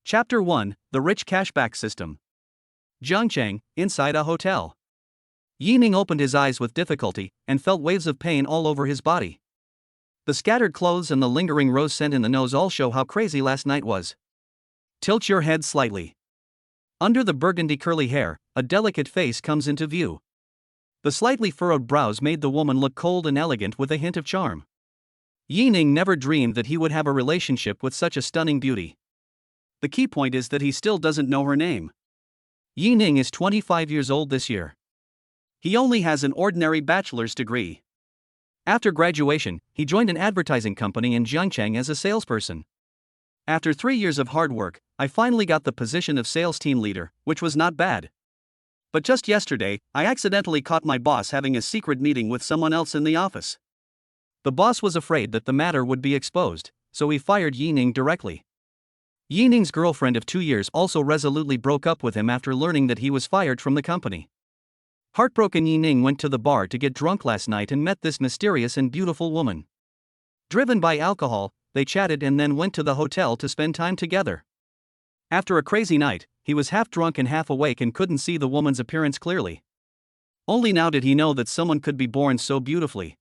Chapter 1: The Rich Cashback System. Zhangcheng, inside a hotel. Yining opened his eyes with difficulty and felt waves of pain all over his body. The scattered clothes and the lingering rose scent in the nose all show how crazy last night was. Tilt your head slightly. Under the burgundy curly hair, a delicate face comes into view. The slightly furrowed brows made the woman look cold and elegant with a hint of charm. Yining never dreamed that he would have a relationship with such a stunning beauty. The key point is that he still doesn't know her name. Yining is 25 years old this year. He only has an ordinary bachelor's degree. After graduation, he joined an advertising company in Zhangcheng as a salesperson. After 3 years of hard work, I finally got the position of sales team leader, which was not bad. But just yesterday, I accidentally caught my boss having a secret meeting with someone else in the office. The boss was afraid that the matter would be exposed, so he fired Yining directly. Yining's girlfriend of 2 years also resolutely broke up with him after learning that he was fired from the company. Heartbroken, Yining went to the bar to get drunk last night and met this mysterious and beautiful woman. Driven by alcohol, they chatted and then went to the hotel to spend time together. After a crazy night, he was half drunk and half awake and couldn't see the woman's appearance clearly. Only now did he know that someone could be born so beautifully.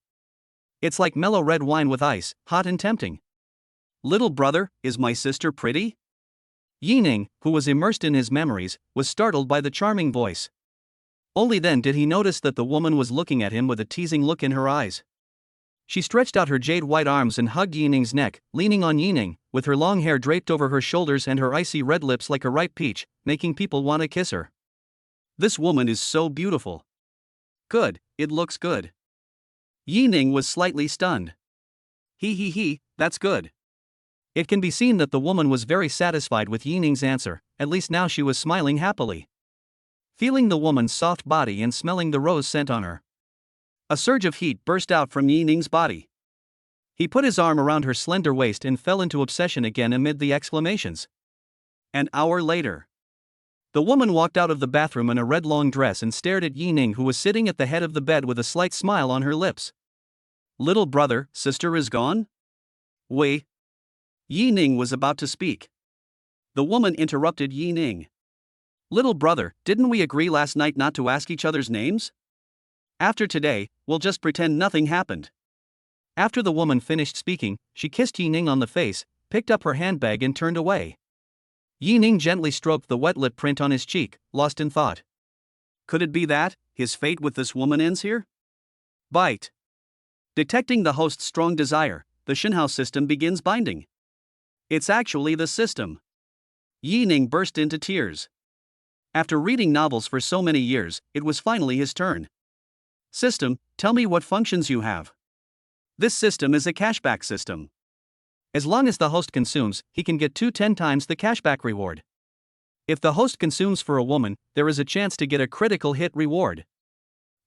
It's like mellow red wine with ice, hot and tempting. Little brother, is my sister pretty? Yining, who was immersed in his memories, was startled by the charming voice. Only then did he notice that the woman was looking at him with a teasing look in her eyes. She stretched out her jade-white arms and hugged Yining's neck, leaning on Yining, with her long hair draped over her shoulders and her icy red lips like a ripe peach, making people want to kiss her. This woman is so beautiful. Good, it looks good. Yining was slightly stunned. That's good. It can be seen that the woman was very satisfied with Yining's answer, at least now she was smiling happily. Feeling the woman's soft body and smelling the rose scent on her, a surge of heat burst out from Yining's body. He put his arm around her slender waist and fell into obsession again amid the exclamations. An hour later, the woman walked out of the bathroom in a red long dress and stared at Yining, who was sitting at the head of the bed with a slight smile on her lips. Little brother, sister is gone? Wait. Yining was about to speak. The woman interrupted Yining. Little brother, didn't we agree last night not to ask each other's names? After today, we'll just pretend nothing happened. After the woman finished speaking, she kissed Yining on the face, picked up her handbag and turned away. Yining gently stroked the wet lip print on his cheek, lost in thought. Could it be that his fate with this woman ends here? Bite. Detecting the host's strong desire, the Xinhao system begins binding. It's actually the system. Yining burst into tears. After reading novels for so many years, it was finally his turn. System, tell me what functions you have. This system is a cashback system. As long as the host consumes, he can get 10 times the cashback reward. If the host consumes for a woman, there is a chance to get a critical hit reward.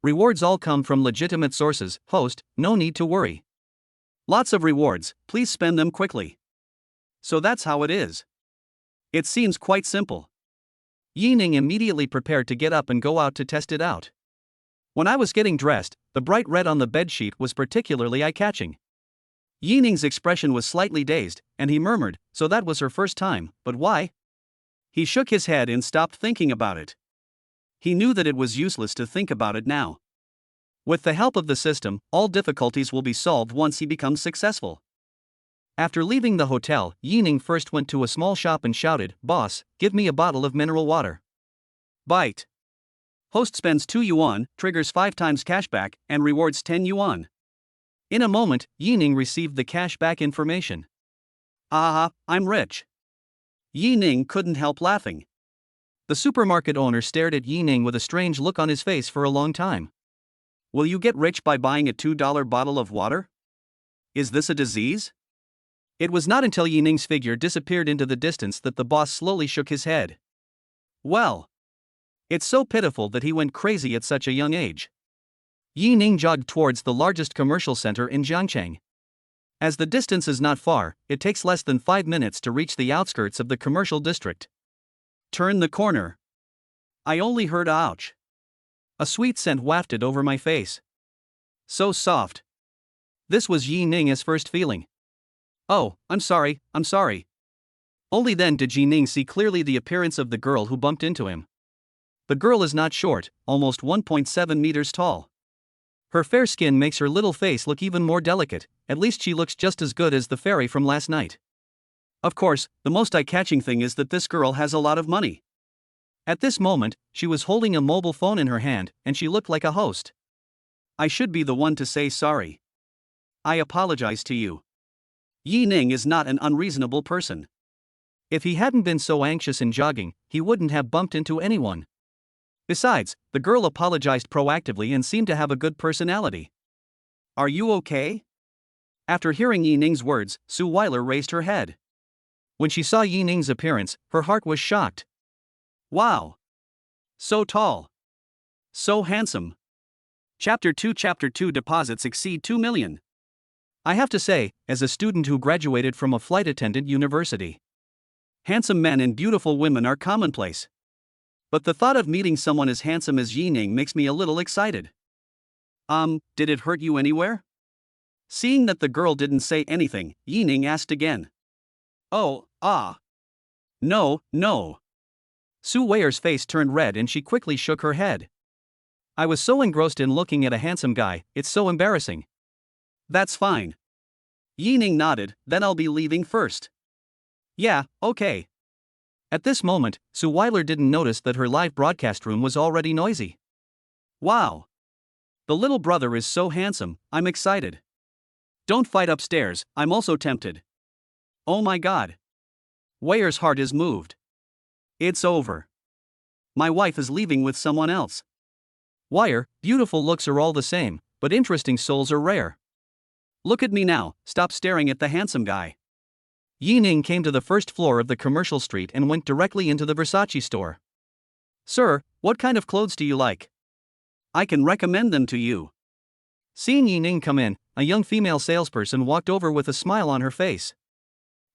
Rewards all come from legitimate sources. Host, no need to worry. Lots of rewards, please spend them quickly. So that's how it is. It seems quite simple. Yining immediately prepared to get up and go out to test it out. When I was getting dressed, the bright red on the bedsheet was particularly eye-catching. Yining's expression was slightly dazed, and he murmured, so that was her first time, but why? He shook his head and stopped thinking about it. He knew that it was useless to think about it now. With the help of the system, all difficulties will be solved once he becomes successful. After leaving the hotel, Yining first went to a small shop and shouted, "Boss, give me a bottle of mineral water." Bite. Host spends 2 yuan, triggers 5 times cashback, and rewards 10 yuan. In a moment, Yining received the cashback information. Ah, I'm rich. Yining couldn't help laughing. The supermarket owner stared at Yining with a strange look on his face for a long time. Will you get rich by buying a $2 bottle of water? Is this a disease? It was not until Yining's figure disappeared into the distance that the boss slowly shook his head. Well, it's so pitiful that he went crazy at such a young age. Yining jogged towards the largest commercial center in Zhangcheng. As the distance is not far, it takes less than 5 minutes to reach the outskirts of the commercial district. Turn the corner. I only heard ouch. A sweet scent wafted over my face. So soft. This was Yining's first feeling. Oh, I'm sorry. Only then did Yi Ning see clearly the appearance of the girl who bumped into him. The girl is not short, almost 1.7 meters tall. Her fair skin makes her little face look even more delicate, at least she looks just as good as the fairy from last night. Of course, the most eye-catching thing is that this girl has a lot of money. At this moment, she was holding a mobile phone in her hand, and she looked like a host. I should be the one to say sorry. I apologize to you. Yi Ning is not an unreasonable person. If he hadn't been so anxious in jogging, he wouldn't have bumped into anyone. Besides, the girl apologized proactively and seemed to have a good personality. Are you okay? After hearing Yi Ning's words, Suile raised her head. When she saw Yi Ning's appearance, her heart was shocked. Wow! So tall. So handsome. Chapter 2 Deposits exceed 2 million. I have to say, as a student who graduated from a flight attendant university, handsome men and beautiful women are commonplace. But the thought of meeting someone as handsome as Yi Ning makes me a little excited. Did it hurt you anywhere? Seeing that the girl didn't say anything, Yi Ning asked again. No. Suile's face turned red and she quickly shook her head. I was so engrossed in looking at a handsome guy, it's so embarrassing. That's fine. Yi Ning nodded, then I'll be leaving first. Yeah, okay. At this moment, Suile didn't notice that her live broadcast room was already noisy. Wow! The little brother is so handsome, I'm excited. Don't fight upstairs, I'm also tempted. Oh my god. Wei's heart is moved. It's over. My wife is leaving with someone else. Wei, beautiful looks are all the same, but interesting souls are rare. Look at me now, stop staring at the handsome guy. Yi Ning came to the first floor of the commercial street and went directly into the Versace store. Sir, what kind of clothes do you like? I can recommend them to you. Seeing Yi Ning come in, a young female salesperson walked over with a smile on her face.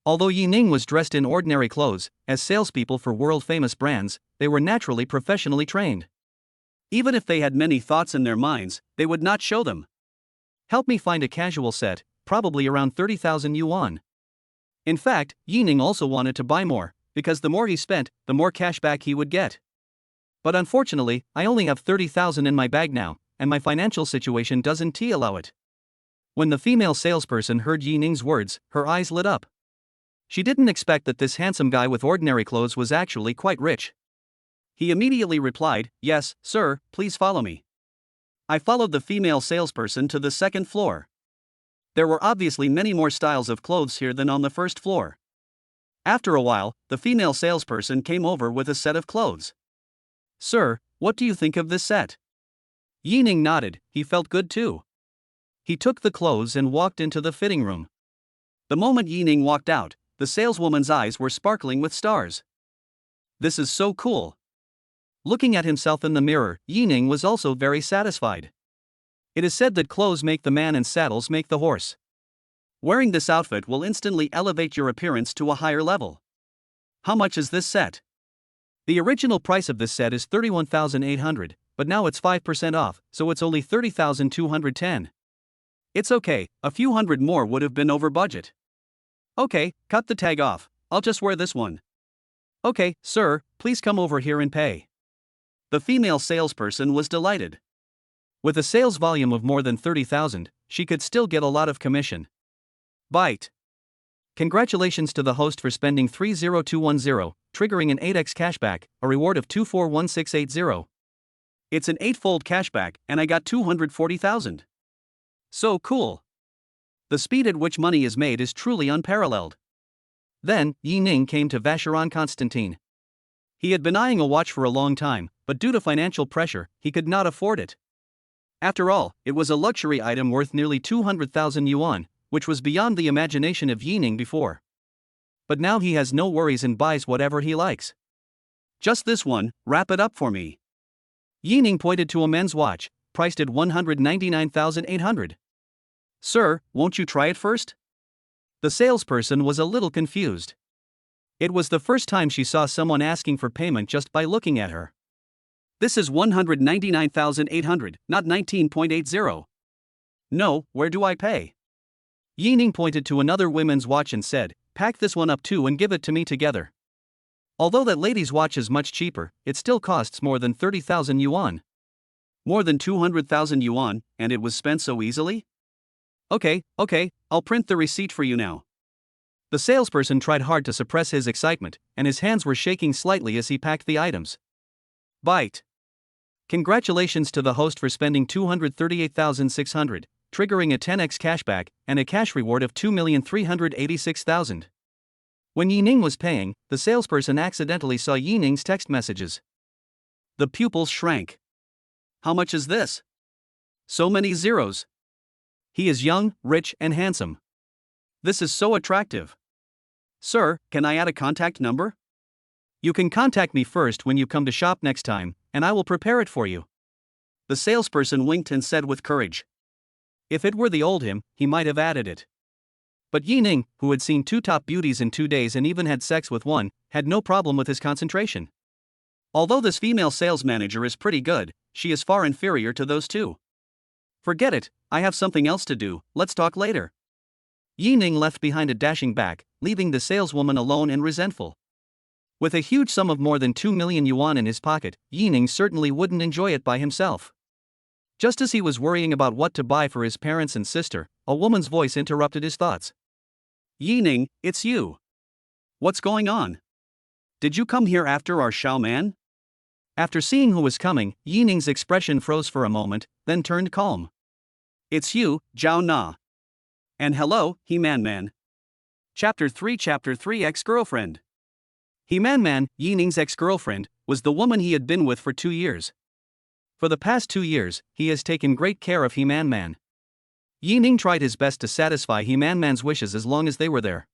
Although Yi Ning was dressed in ordinary clothes, as salespeople for world-famous brands, they were naturally professionally trained. Even if they had many thoughts in their minds, they would not show them. Help me find a casual set, probably around 30,000 yuan. In fact, Yi Ning also wanted to buy more, because the more he spent, the more cash back he would get. But unfortunately, I only have 30,000 in my bag now, and my financial situation doesn't allow it. When the female salesperson heard Yi Ning's words, her eyes lit up. She didn't expect that this handsome guy with ordinary clothes was actually quite rich. He immediately replied, Yes, sir, please follow me. I followed the female salesperson to the second floor. There were obviously many more styles of clothes here than on the first floor. After a while, the female salesperson came over with a set of clothes. Sir, what do you think of this set? Yi Ning nodded, he felt good too. He took the clothes and walked into the fitting room. The moment Yi Ning walked out, the saleswoman's eyes were sparkling with stars. This is so cool. Looking at himself in the mirror, Yi Ning was also very satisfied. It is said that clothes make the man and saddles make the horse. Wearing this outfit will instantly elevate your appearance to a higher level. How much is this set? The original price of this set is 31,800, but now it's 5% off, so it's only 30,210. It's okay, a few hundred more would have been over budget. Okay, cut the tag off, I'll just wear this one. Okay, sir, please come over here and pay. The female salesperson was delighted. With a sales volume of more than 30,000, she could still get a lot of commission. Bite. Congratulations to the host for spending 30210, triggering an 8x cashback, a reward of 241680. It's an 8-fold cashback, and I got 240,000. So cool. The speed at which money is made is truly unparalleled. Then, Yi Ning came to Vacheron Constantin. He had been eyeing a watch for a long time, but due to financial pressure, he could not afford it. After all, it was a luxury item worth nearly 200,000 yuan, which was beyond the imagination of Yi Ning before. But now he has no worries and buys whatever he likes. Just this one, wrap it up for me. Yi Ning pointed to a men's watch, priced at 199,800. Sir, won't you try it first? The salesperson was a little confused. It was the first time she saw someone asking for payment just by looking at her. This is 199,800, not 19.80. No, where do I pay? Yi Ning pointed to another women's watch and said, pack this one up too and give it to me together. Although that lady's watch is much cheaper, it still costs more than 30,000 yuan. More than 200,000 yuan, and it was spent so easily? Okay, I'll print the receipt for you now. The salesperson tried hard to suppress his excitement, and his hands were shaking slightly as he packed the items. Bite. Congratulations to the host for spending 238,600, triggering a 10x cashback and a cash reward of 2,386,000. When Yining was paying, the salesperson accidentally saw Yining's text messages. The pupils shrank. How much is this? So many zeros. He is young, rich, and handsome. This is so attractive. Sir, can I add a contact number? You can contact me first when you come to shop next time, and I will prepare it for you. The salesperson winked and said with courage. If it were the old him, he might have added it. But Yining, who had seen 2 top beauties in 2 days and even had sex with one, had no problem with his concentration. Although this female sales manager is pretty good, she is far inferior to those 2. Forget it, I have something else to do, let's talk later. Yining left behind a dashing back, leaving the saleswoman alone and resentful. With a huge sum of more than 2 million yuan in his pocket, Yining certainly wouldn't enjoy it by himself. Just as he was worrying about what to buy for his parents and sister, a woman's voice interrupted his thoughts. Yining, it's you. What's going on? Did you come here after our Xiao Man? After seeing who was coming, Yining's expression froze for a moment, then turned calm. It's you, Zhao Na. And hello, He-Man Man. Chapter 3 Ex-Girlfriend. He-Man Man, Yining's ex-girlfriend, was the woman he had been with for 2 years. For the past 2 years, he has taken great care of He-Man Man. Yining tried his best to satisfy He-Man Man's wishes as long as they were there.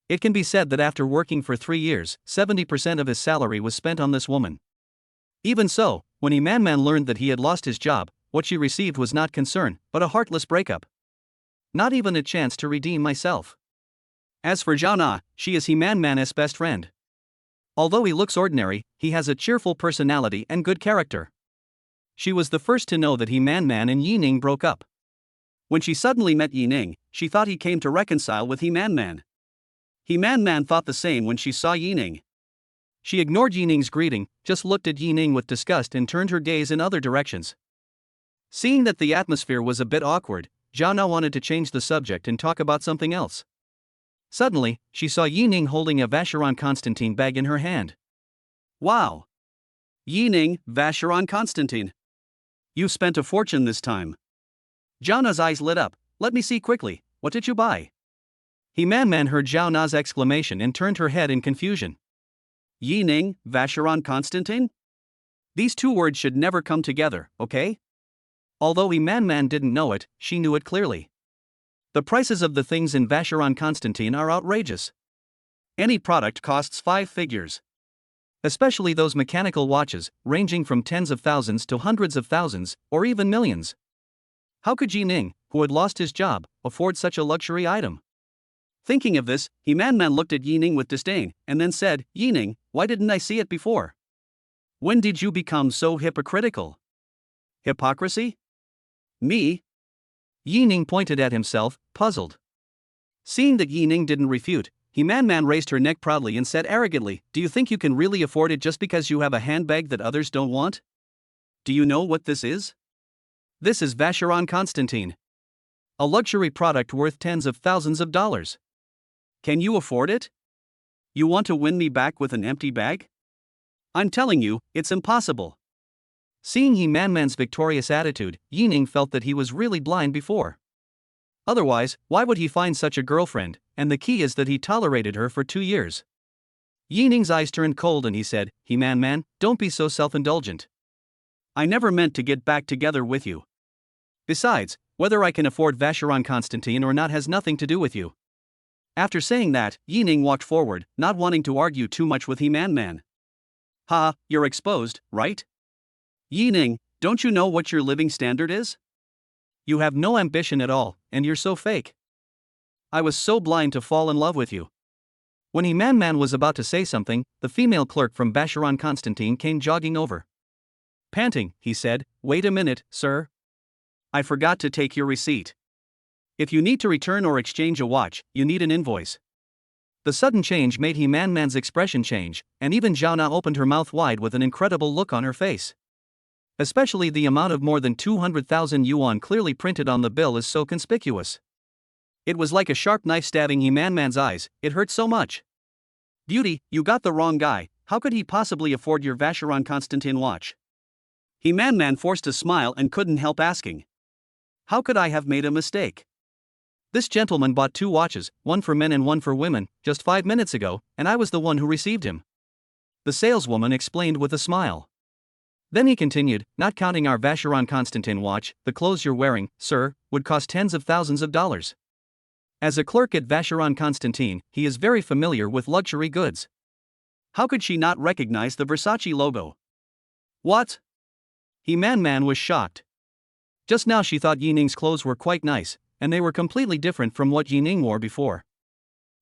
It can be said that after working for 3 years, 70% of his salary was spent on this woman. Even so, when He-Man Man learned that he had lost his job, what she received was not concern, but a heartless breakup. Not even a chance to redeem myself. As for Zhao Na, she is He-Man Man's best friend. Although he looks ordinary, he has a cheerful personality and good character. She was the first to know that He-Man Man and Yining broke up. When she suddenly met Yining, she thought he came to reconcile with He-Man Man. He-Man Man thought the same when she saw Yining. She ignored Yining's greeting, just looked at Yining with disgust and turned her gaze in other directions. Seeing that the atmosphere was a bit awkward, Zhao Na wanted to change the subject and talk about something else. Suddenly, she saw Yining holding a Vacheron Constantine bag in her hand. Wow! Yining, Vacheron Constantine. You spent a fortune this time. Zhao Na's eyes lit up. Let me see quickly, what did you buy? He-Man Man heard Zhao Na's exclamation and turned her head in confusion. Yining, Vacheron Constantine? These 2 words should never come together, okay? Although He-Man Man didn't know it, she knew it clearly. The prices of the things in Vacheron Constantine are outrageous. Any product costs 5 figures. Especially those mechanical watches, ranging from tens of thousands to hundreds of thousands, or even millions. How could Yining, who had lost his job, afford such a luxury item? Thinking of this, He-Man Man looked at Yining with disdain, and then said, Yining, why didn't I see it before? When did you become so hypocritical? Hypocrisy? Me? Yining pointed at himself, puzzled. Seeing that Yining didn't refute, He-Man Man raised her neck proudly and said arrogantly, do you think you can really afford it just because you have a handbag that others don't want? Do you know what this is? This is Vacheron Constantine. A luxury product worth tens of thousands of dollars. Can you afford it? You want to win me back with an empty bag? I'm telling you, it's impossible. Seeing He-Man Man's victorious attitude, Yining felt that he was really blind before. Otherwise, why would he find such a girlfriend, and the key is that he tolerated her for 2 years. Yining's eyes turned cold and he said, He-Man Man, don't be so self-indulgent. I never meant to get back together with you. Besides, whether I can afford Vacheron Constantine or not has nothing to do with you. After saying that, Yining walked forward, not wanting to argue too much with He-Man Man. Ha, you're exposed, right? Yining, don't you know what your living standard is? You have no ambition at all, and you're so fake. I was so blind to fall in love with you. When He-Man Man was about to say something, the female clerk from Vacheron Constantine came jogging over. Panting, he said, wait a minute, sir. I forgot to take your receipt. If you need to return or exchange a watch, you need an invoice. The sudden change made He-Man-Man's expression change, and even Zhaona opened her mouth wide with an incredible look on her face. Especially the amount of more than 200,000 yuan clearly printed on the bill is so conspicuous. It was like a sharp knife stabbing He-Man-Man's eyes, it hurt so much. Beauty, you got the wrong guy, how could he possibly afford your Vacheron Constantin watch? He-Man-Man forced a smile and couldn't help asking. How could I have made a mistake? This gentleman bought 2 watches, one for men and one for women, just 5 minutes ago, and I was the one who received him. The saleswoman explained with a smile. Then he continued, not counting our Vacheron Constantin watch, the clothes you're wearing, sir, would cost tens of thousands of dollars. As a clerk at Vacheron Constantin, he is very familiar with luxury goods. How could she not recognize the Versace logo? What? He-Man-Man was shocked. Just now she thought Yining's clothes were quite nice, and they were completely different from what Yining wore before.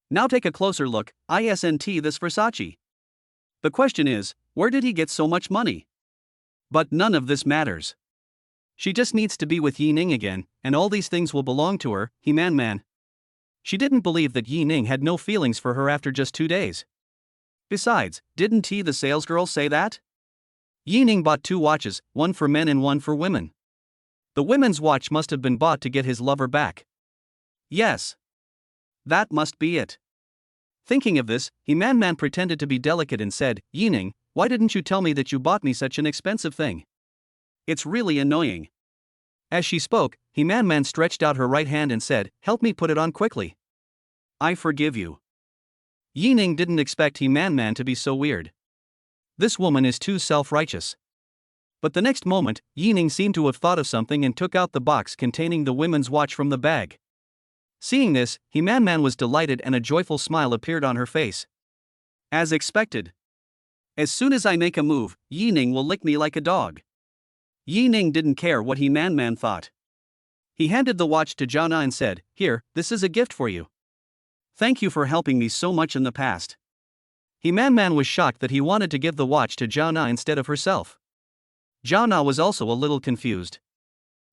Now take a closer look, isn't this Versace? The question is, where did he get so much money? But none of this matters. She just needs to be with Yining again, and all these things will belong to her, He-Man-Man. She didn't believe that Yining had no feelings for her after just 2 days. Besides, didn't the salesgirl say that? Yining bought 2 watches, one for men and one for women. The women's watch must have been bought to get his lover back. Yes. That must be it. Thinking of this, He-Man-Man pretended to be delicate and said, Yining, why didn't you tell me that you bought me such an expensive thing? It's really annoying. As she spoke, He-Man-Man stretched out her right hand and said, help me put it on quickly. I forgive you. Yining didn't expect He-Man-Man to be so weird. This woman is too self-righteous. But the next moment, Yining seemed to have thought of something and took out the box containing the women's watch from the bag. Seeing this, He-Man-Man was delighted and a joyful smile appeared on her face. As expected. As soon as I make a move, Yining will lick me like a dog. Yining didn't care what He-Man-Man thought. He handed the watch to Zhaona and said, here, this is a gift for you. Thank you for helping me so much in the past. He-Man-Man was shocked that he wanted to give the watch to Zhaona instead of herself. Zhaona was also a little confused.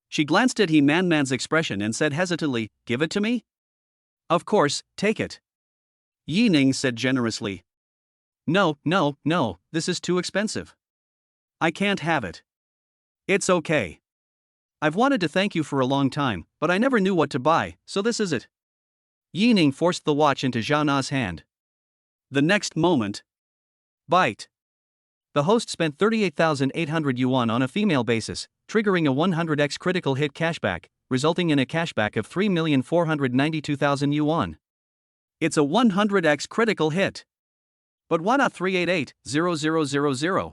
She glanced at He-Man-Man's expression and said hesitantly, give it to me? Of course, take it. Yining said generously. No, this is too expensive. I can't have it. It's okay. I've wanted to thank you for a long time, but I never knew what to buy, so this is it. Yining forced the watch into Zhaona's hand. The next moment. Bite. The host spent 38,800 yuan on a female basis, triggering a 100x critical hit cashback, resulting in a cashback of 3,492,000 yuan. It's a 100x critical hit. But why not 388,000?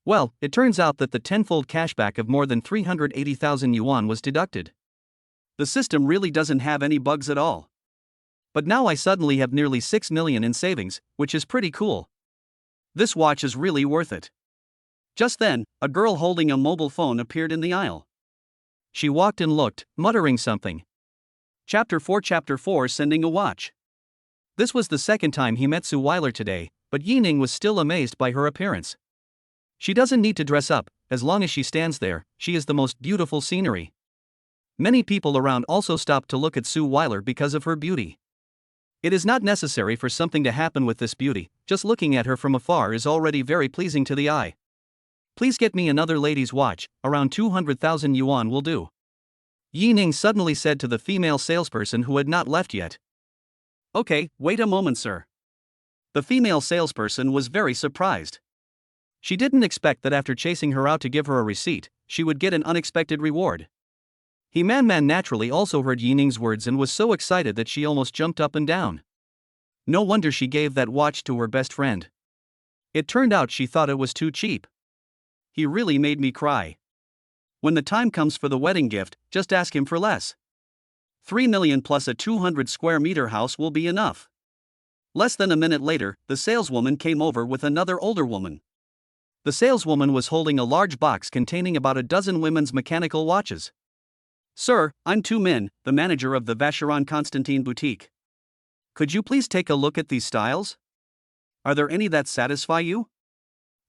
Well, it turns out that the tenfold cashback of more than 380,000 yuan was deducted. The system really doesn't have any bugs at all. But now I suddenly have nearly 6 million in savings, which is pretty cool. This watch is really worth it. Just then, a girl holding a mobile phone appeared in the aisle. She walked and looked, muttering something. Chapter 4 Sending a Watch. This was the second time he met Suile today, but Yining was still amazed by her appearance. She doesn't need to dress up, as long as she stands there, she is the most beautiful scenery. Many people around also stopped to look at Suile because of her beauty. It is not necessary for something to happen with this beauty, just looking at her from afar is already very pleasing to the eye. Please get me another lady's watch, around 200,000 yuan will do. Yining suddenly said to the female salesperson who had not left yet. Okay, wait a moment, sir. The female salesperson was very surprised. She didn't expect that after chasing her out to give her a receipt, she would get an unexpected reward. He-Man-Man naturally also heard Yining's words and was so excited that she almost jumped up and down. No wonder she gave that watch to her best friend. It turned out she thought it was too cheap. He really made me cry. When the time comes for the wedding gift, just ask him for less. 3 million plus a 200 square meter house will be enough. Less than a minute later, the saleswoman came over with another older woman. The saleswoman was holding a large box containing about a dozen women's mechanical watches. Sir, I'm Tu Min, the manager of the Vacheron Constantin boutique. Could you please take a look at these styles? Are there any that satisfy you?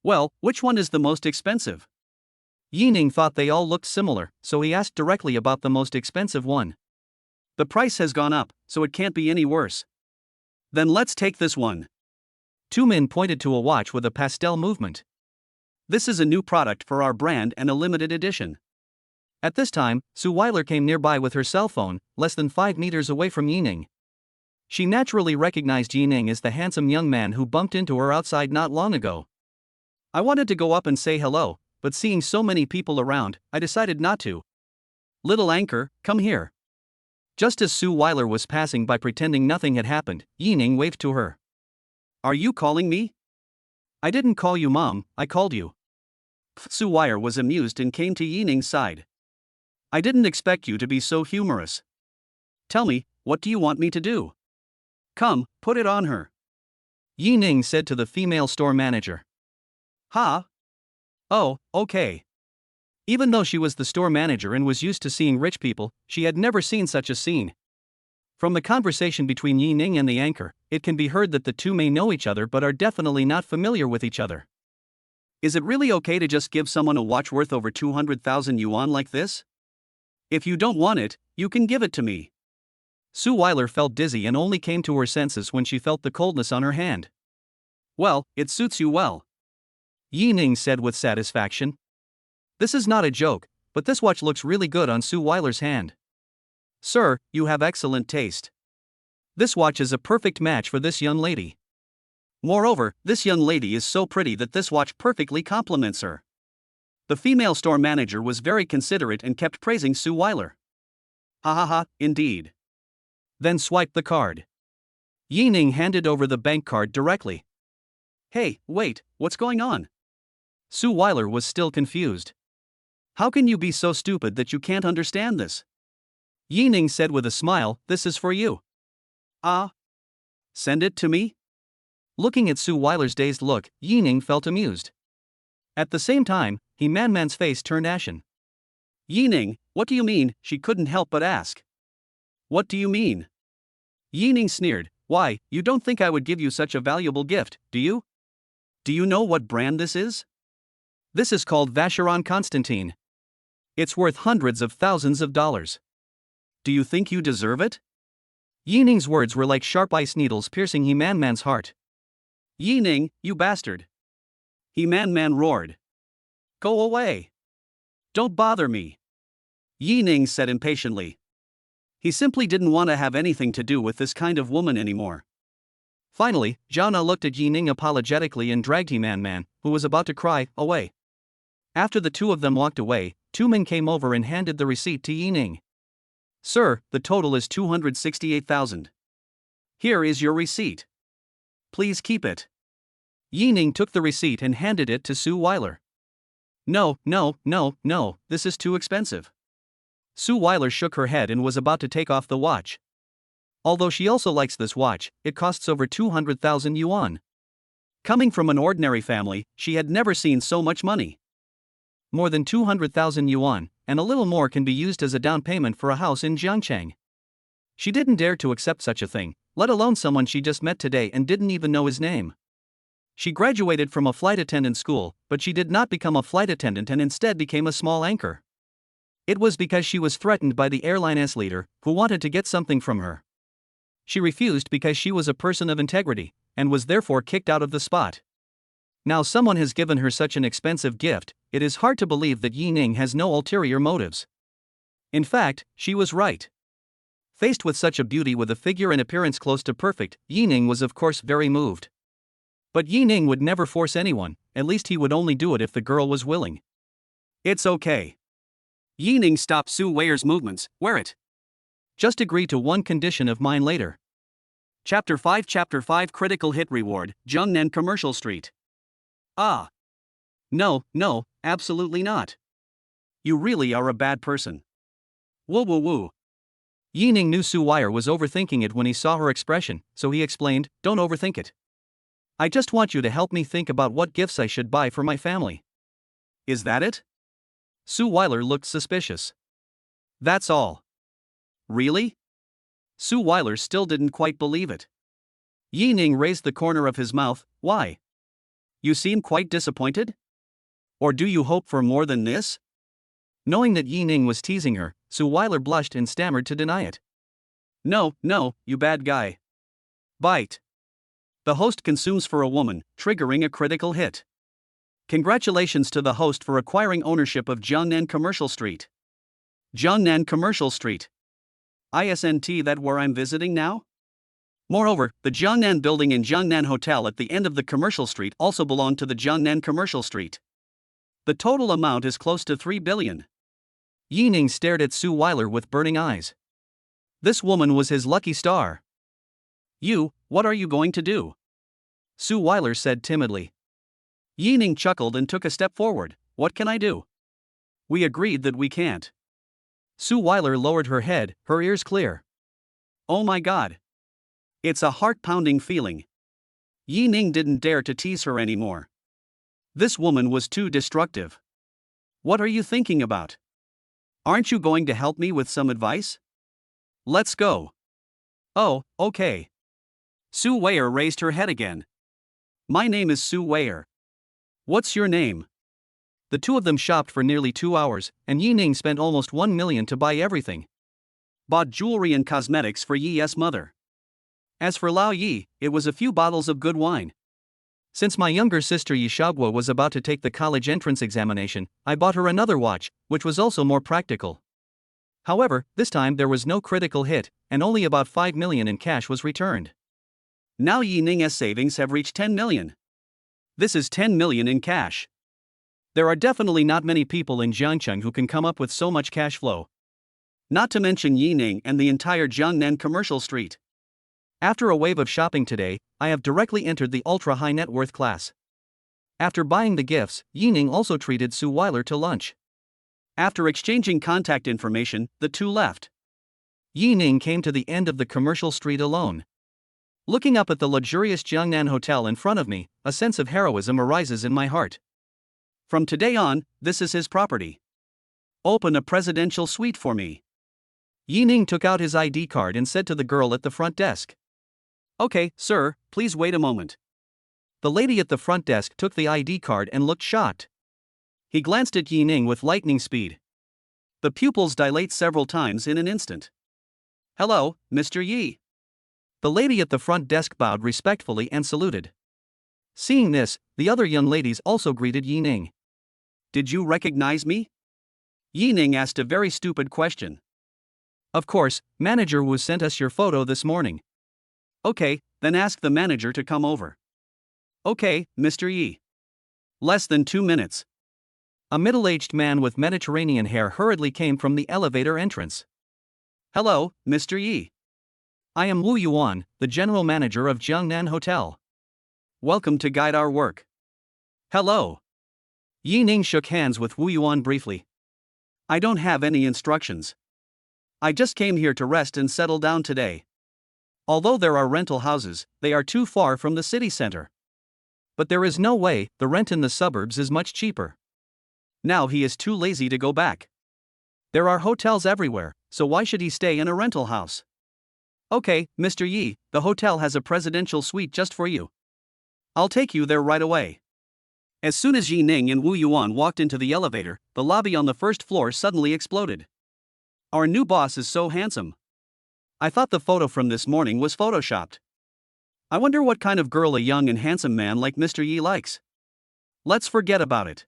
Well, which one is the most expensive? Yining thought they all looked similar, so he asked directly about the most expensive one. The price has gone up, so it can't be any worse. Then let's take this one. Two men pointed to a watch with a pastel movement. This is a new product for our brand and a limited edition. At this time, Suile came nearby with her cell phone, less than 5 meters away from Yining. She naturally recognized Yining as the handsome young man who bumped into her outside not long ago. I wanted to go up and say hello, but seeing so many people around, I decided not to. Little anchor, come here. Just as Suile was passing by pretending nothing had happened, Yining waved to her. Are you calling me? I didn't call you mom, I called you. Suile was amused and came to Yining's side. I didn't expect you to be so humorous. Tell me, what do you want me to do? Come, put it on her. Yining said to the female store manager. Ha? Oh, okay. Even though she was the store manager and was used to seeing rich people, she had never seen such a scene. From the conversation between Yining and the anchor, it can be heard that the two may know each other but are definitely not familiar with each other. Is it really okay to just give someone a watch worth over 200,000 yuan like this? If you don't want it, you can give it to me. Suile felt dizzy and only came to her senses when she felt the coldness on her hand. Well, it suits you well. Yining said with satisfaction. This is not a joke, but this watch looks really good on Suile's hand. Sir, you have excellent taste. This watch is a perfect match for this young lady. Moreover, this young lady is so pretty that this watch perfectly compliments her. The female store manager was very considerate and kept praising Suile. Ha ha ha, indeed. Then swipe the card. Yining handed over the bank card directly. Hey, wait, what's going on? Suile was still confused. How can you be so stupid that you can't understand this? Yining said with a smile, this is for you. Ah? Send it to me? Looking at Suile's dazed look, Yining felt amused. At the same time, Man's face turned ashen. Yining, what do you mean? She couldn't help but ask. What do you mean? Yining sneered, why, you don't think I would give you such a valuable gift, do you? Do you know what brand this is? This is called Vacheron Constantin. It's worth hundreds of thousands of dollars. Do you think you deserve it? Yining's words were like sharp ice needles piercing Man's heart. Yining, you bastard! Man roared. Go away! Don't bother me! Yining said impatiently. He simply didn't want to have anything to do with this kind of woman anymore. Finally, Zhana looked at Yining apologetically and dragged Man, who was about to cry, away. After the two of them walked away, two men came over and handed the receipt to Yining. Sir, the total is 268,000. Here is your receipt. Please keep it. Yining took the receipt and handed it to Suile. No, this is too expensive. Suile shook her head and was about to take off the watch. Although she also likes this watch, it costs over 200,000 yuan. Coming from an ordinary family, she had never seen so much money. More than 200,000 yuan, and a little more can be used as a down payment for a house in Jiangcheng. She didn't dare to accept such a thing, let alone someone she just met today and didn't even know his name. She graduated from a flight attendant school, but she did not become a flight attendant and instead became a small anchor. It was because she was threatened by the airline's leader, who wanted to get something from her. She refused because she was a person of integrity, and was therefore kicked out of the spot. Now someone has given her such an expensive gift, it is hard to believe that Yining has no ulterior motives. In fact, she was right. Faced with such a beauty with a figure and appearance close to perfect, Yining was of course very moved. But Yining would never force anyone, at least he would only do it if the girl was willing. It's okay. Yining stopped Suile's movements, wear it. Just agree to one condition of mine later. Chapter 5 Critical Hit Reward, Zhongnan Commercial Street. Ah. No, absolutely not. You really are a bad person. Woo. Yining knew Suile was overthinking it when he saw her expression, so he explained, don't overthink it. I just want you to help me think about what gifts I should buy for my family. Is that it? Suile looked suspicious. That's all. Really? Suile still didn't quite believe it. Yining raised the corner of his mouth, why? You seem quite disappointed? Or do you hope for more than this? Knowing that Yining was teasing her, Suile blushed and stammered to deny it. No, you bad guy. Bite. The host consumes for a woman, triggering a critical hit. Congratulations to the host for acquiring ownership of Jiangnan Commercial Street. Jiangnan Commercial Street. Isn't that where I'm visiting now? Moreover, the Jiangnan building and Jiangnan Hotel at the end of the commercial street also belong to the Jiangnan Commercial Street. The total amount is close to 3 billion. Yining stared at Suile with burning eyes. This woman was his lucky star. What are you going to do? Suile said timidly. Yining chuckled and took a step forward. What can I do? We agreed that we can't. Suile lowered her head, her ears clear. Oh my god. It's a heart-pounding feeling. Yining didn't dare to tease her anymore. This woman was too destructive. What are you thinking about? Aren't you going to help me with some advice? Let's go. Oh, okay. Suile raised her head again. My name is Suile. What's your name? The two of them shopped for nearly 2 hours, and Yining spent almost 1 million to buy everything. Bought jewelry and cosmetics for Yi's mother. As for Lao Yi, it was a few bottles of good wine. Since my younger sister Yishagwa was about to take the college entrance examination, I bought her another watch, which was also more practical. However, this time there was no critical hit, and only about 5 million in cash was returned. Now Yining's savings have reached 10 million. This is 10 million in cash. There are definitely not many people in Jiangcheng who can come up with so much cash flow. Not to mention Yining and the entire Jiangnan Commercial Street. After a wave of shopping today, I have directly entered the ultra-high net worth class. After buying the gifts, Yining also treated Suile to lunch. After exchanging contact information, the two left. Yining came to the end of the commercial street alone. Looking up at the luxurious Jiangnan Hotel in front of me, a sense of heroism arises in my heart. From today on, this is his property. Open a presidential suite for me. Yining took out his ID card and said to the girl at the front desk. Okay, sir, please wait a moment. The lady at the front desk took the ID card and looked shocked. He glanced at Yining with lightning speed. The pupils dilate several times in an instant. Hello, Mr. Yi. The lady at the front desk bowed respectfully and saluted. Seeing this, the other young ladies also greeted Yining. Did you recognize me? Yining asked a very stupid question. Of course, Manager Wu sent us your photo this morning. Okay, then ask the manager to come over. Okay, Mr. Yi. Less than 2 minutes. A middle-aged man with Mediterranean hair hurriedly came from the elevator entrance. Hello, Mr. Yi. I am Wu Yuan, the general manager of Jiangnan Hotel. Welcome to guide our work. Hello. Yining shook hands with Wu Yuan briefly. I don't have any instructions. I just came here to rest and settle down today. Although there are rental houses, they are too far from the city center. But there is no way, the rent in the suburbs is much cheaper. Now he is too lazy to go back. There are hotels everywhere, so why should he stay in a rental house? Okay, Mr. Yi, the hotel has a presidential suite just for you. I'll take you there right away. As soon as Yining and Wu Yuan walked into the elevator, the lobby on the first floor suddenly exploded. Our new boss is so handsome. I thought the photo from this morning was photoshopped. I wonder what kind of girl a young and handsome man like Mr. Yi likes. Let's forget about it.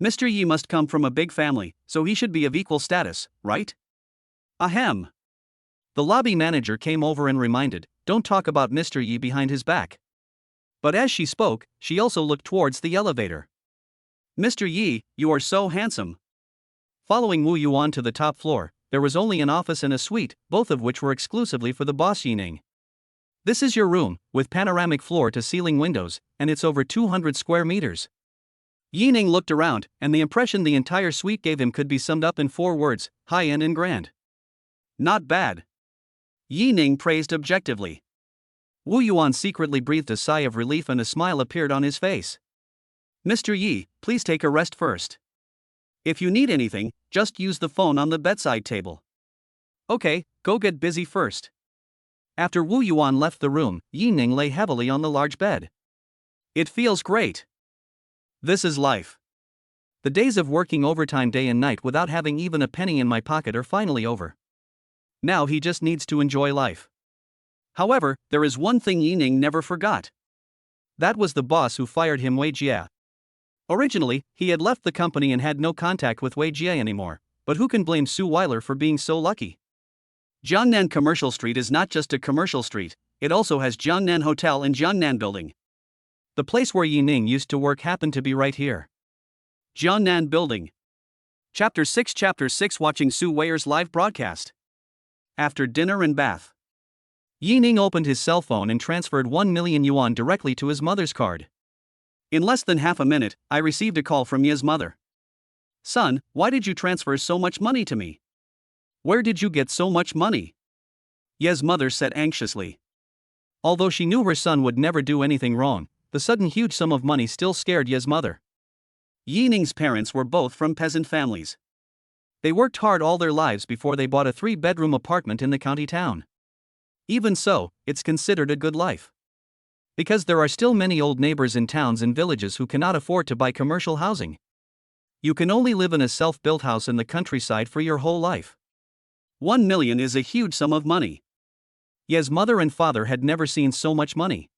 Mr. Yi must come from a big family, so he should be of equal status, right? Ahem. The lobby manager came over and reminded, don't talk about Mr. Yi behind his back. But as she spoke, she also looked towards the elevator. Mr. Yi, you are so handsome. Following Wu Yuan to the top floor, there was only an office and a suite, both of which were exclusively for the boss Yining. This is your room, with panoramic floor-to-ceiling windows, and it's over 200 square meters. Yining looked around, and the impression the entire suite gave him could be summed up in 4 words, high-end and grand. Not bad. Yining praised objectively. Wu Yuan secretly breathed a sigh of relief and a smile appeared on his face. Mr. Yi, please take a rest first. If you need anything, just use the phone on the bedside table. Okay, go get busy first. After Wu Yuan left the room, Yining lay heavily on the large bed. It feels great. This is life. The days of working overtime day and night without having even a penny in my pocket are finally over. Now he just needs to enjoy life. However, there is one thing Yining never forgot. That was the boss who fired him, Wei Jie. Originally, he had left the company and had no contact with Wei Jie anymore, but who can blame Suile for being so lucky? Jiangnan Commercial Street is not just a commercial street, it also has Jiangnan Hotel and Jiangnan Building. The place where Yining used to work happened to be right here. Jiangnan Building. Chapter 6 Watching Suile's live broadcast. After dinner and bath, Yining opened his cell phone and transferred 1 million yuan directly to his mother's card. In less than half a minute, I received a call from Ye's mother. Son, why did you transfer so much money to me? Where did you get so much money? Ye's mother said anxiously. Although she knew her son would never do anything wrong, the sudden huge sum of money still scared Ye's mother. Yining's parents were both from peasant families. They worked hard all their lives before they bought a 3-bedroom apartment in the county town. Even so, it's considered a good life. Because there are still many old neighbors in towns and villages who cannot afford to buy commercial housing. You can only live in a self-built house in the countryside for your whole life. 1 million is a huge sum of money. Ye's mother and father had never seen so much money.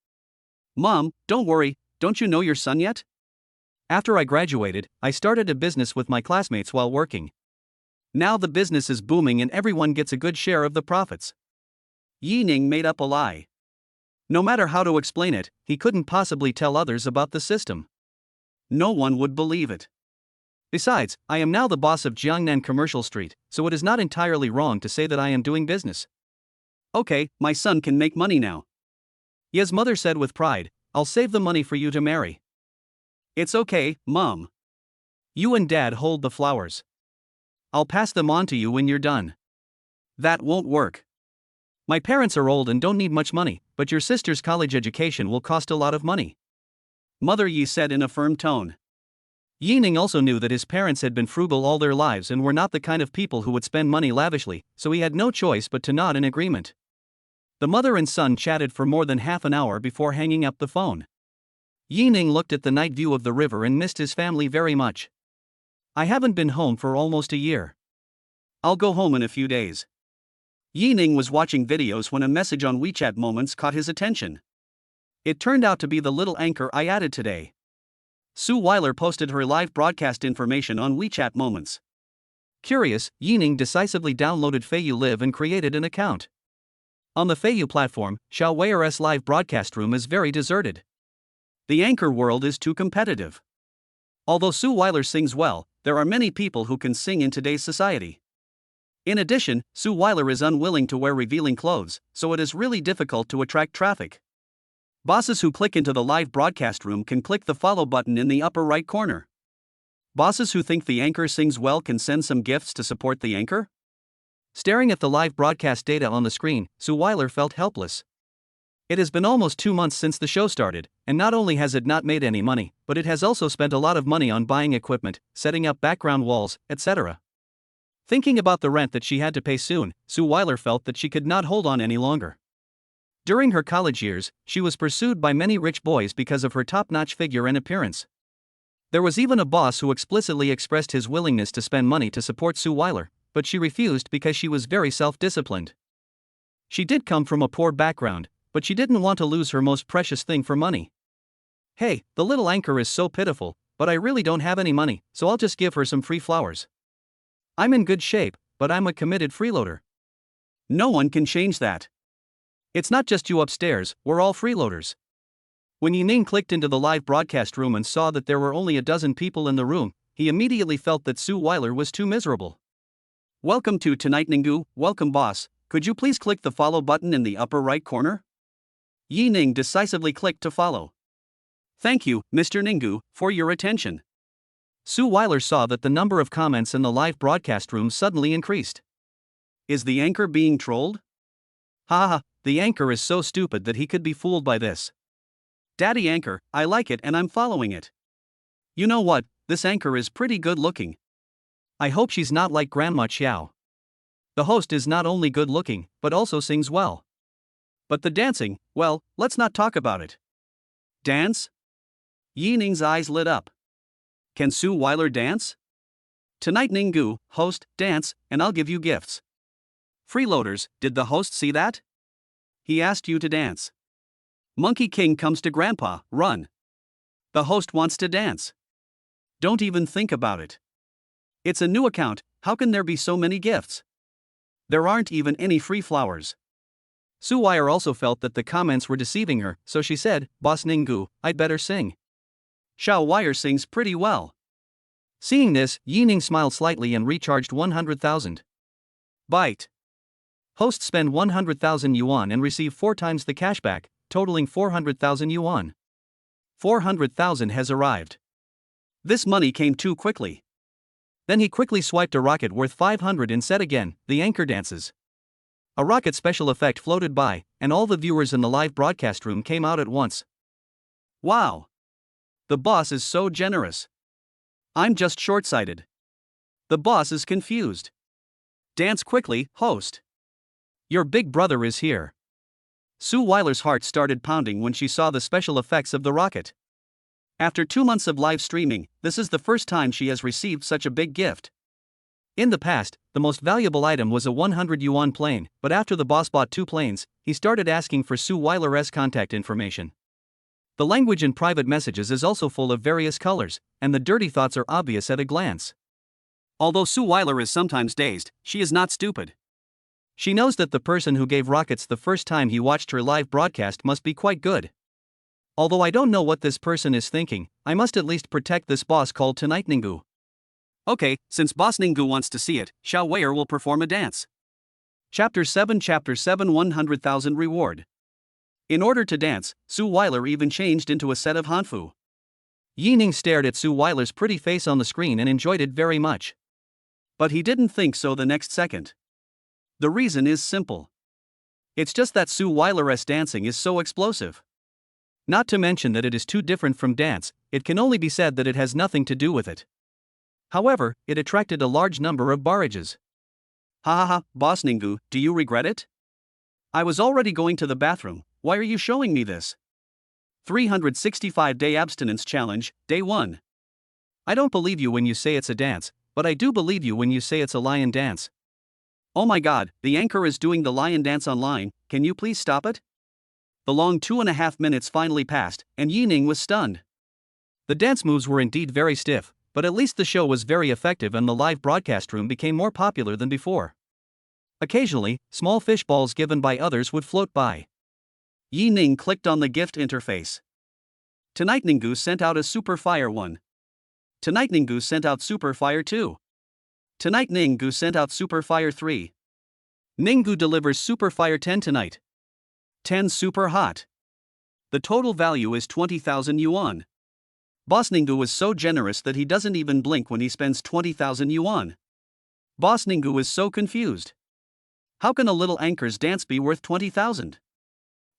Mom, don't worry, don't you know your son yet? After I graduated, I started a business with my classmates while working. Now the business is booming and everyone gets a good share of the profits. Yining made up a lie. No matter how to explain it, he couldn't possibly tell others about the system. No one would believe it. Besides, I am now the boss of Jiangnan Commercial Street, so it is not entirely wrong to say that I am doing business. Okay, my son can make money now. Ye's mother said with pride, I'll save the money for you to marry. It's okay, Mom. You and Dad hold the flowers. I'll pass them on to you when you're done. That won't work. My parents are old and don't need much money, but your sister's college education will cost a lot of money. Mother Yi said in a firm tone. Yining also knew that his parents had been frugal all their lives and were not the kind of people who would spend money lavishly, so he had no choice but to nod in agreement. The mother and son chatted for more than half an hour before hanging up the phone. Yining looked at the night view of the river and missed his family very much. I haven't been home for almost a year. I'll go home in a few days. Yining was watching videos when a message on WeChat Moments caught his attention. It turned out to be the little anchor I added today. Suile posted her live broadcast information on WeChat Moments. Curious, Yining decisively downloaded Feiyu Live and created an account. On the Feiyu platform, Suile's live broadcast room is very deserted. The anchor world is too competitive. Although Suile sings well, there are many people who can sing in today's society. In addition, Suile is unwilling to wear revealing clothes, so it is really difficult to attract traffic. Bosses who click into the live broadcast room can click the follow button in the upper right corner. Bosses who think the anchor sings well can send some gifts to support the anchor. Staring at the live broadcast data on the screen, Suile felt helpless. It has been almost 2 months since the show started, and not only has it not made any money, but it has also spent a lot of money on buying equipment, setting up background walls, etc. Thinking about the rent that she had to pay soon, Suile felt that she could not hold on any longer. During her college years, she was pursued by many rich boys because of her top-notch figure and appearance. There was even a boss who explicitly expressed his willingness to spend money to support Suile, but she refused because she was very self-disciplined. She did come from a poor background, but she didn't want to lose her most precious thing for money. Hey, the little anchor is so pitiful, but I really don't have any money, so I'll just give her some free flowers. I'm in good shape, but I'm a committed freeloader. No one can change that. It's not just you upstairs, we're all freeloaders. When Yining clicked into the live broadcast room and saw that there were only a dozen people in the room, he immediately felt that Suile was too miserable. Welcome to Tonight Ninggu, welcome boss, could you please click the follow button in the upper right corner? Yining decisively clicked to follow. Thank you, Mr. Ninggu, for your attention. Suile saw that the number of comments in the live broadcast room suddenly increased. Is the anchor being trolled? Haha, the anchor is so stupid that he could be fooled by this. Daddy anchor, I like it and I'm following it. You know what, this anchor is pretty good looking. I hope she's not like Grandma Xiao. The host is not only good looking, but also sings well. But the dancing, well, let's not talk about it. Dance? Yining's eyes lit up. Can Suile dance? Tonight Ninggu, host, dance, and I'll give you gifts. Freeloaders, did the host see that? he asked you to dance. Monkey King comes to Grandpa, run. The host wants to dance. Don't even think about it. It's a new account, how can there be so many gifts? There aren't even any free flowers. Suile also felt that the comments were deceiving her, so she said, Boss Ninggu, I'd better sing. Xiao Wire sings pretty well. Seeing this, Yining smiled slightly and recharged 100,000. Bite. Host spend 100,000 yuan and receive 4 times the cashback, totaling 400,000 yuan. 400,000 has arrived. This money came too quickly. Then he quickly swiped a rocket worth 500 and said again, the anchor dances. A rocket special effect floated by, and all the viewers in the live broadcast room came out at once. Wow! The boss is so generous. I'm just short-sighted. The boss is confused. Dance quickly, host. Your big brother is here. Suile's heart started pounding when she saw the special effects of the rocket. After 2 months of live streaming, this is the first time she has received such a big gift. In the past, the most valuable item was a 100 yuan plane, but after the boss bought 2 planes, he started asking for Suile's contact information. The language in private messages is also full of various colors, and the dirty thoughts are obvious at a glance. Although Suile is sometimes dazed, she is not stupid. She knows that the person who gave rockets the first time he watched her live broadcast must be quite good. Although I don't know what this person is thinking, I must at least protect this boss called Tonight Ninggu. Okay, since Boss Ninggu wants to see it, Xiao Wei will perform a dance. Chapter 7 100,000 Reward. In order to dance, Suile even changed into a set of hanfu. Yining stared at Suile's pretty face on the screen and enjoyed it very much. But he didn't think so the next second. The reason is simple. It's just that Suile's dancing is so explosive. Not to mention that it is too different from dance, it can only be said that it has nothing to do with it. However, it attracted a large number of barrages. Ha ha ha, Boss Ninggu, do you regret it? I was already going to the bathroom, why are you showing me this? 365-day abstinence challenge, day 1. I don't believe you when you say it's a dance, but I do believe you when you say it's a lion dance. Oh my god, the anchor is doing the lion dance online, can you please stop it? The long 2.5 minutes finally passed, and Yining was stunned. The dance moves were indeed very stiff, but at least the show was very effective and the live broadcast room became more popular than before. Occasionally, small fish balls given by others would float by. Yining clicked on the gift interface. Tonight Ninggu sent out a Super Fire 1. Tonight Ninggu sent out Super Fire 2. Tonight Ninggu sent out Super Fire 3. Ninggu delivers Super Fire 10 tonight. 10 super hot. The total value is 20,000 yuan. Boss Ninggu was so generous that he doesn't even blink when he spends 20,000 yuan. Boss Ninggu is so confused. How can a little anchor's dance be worth 20,000?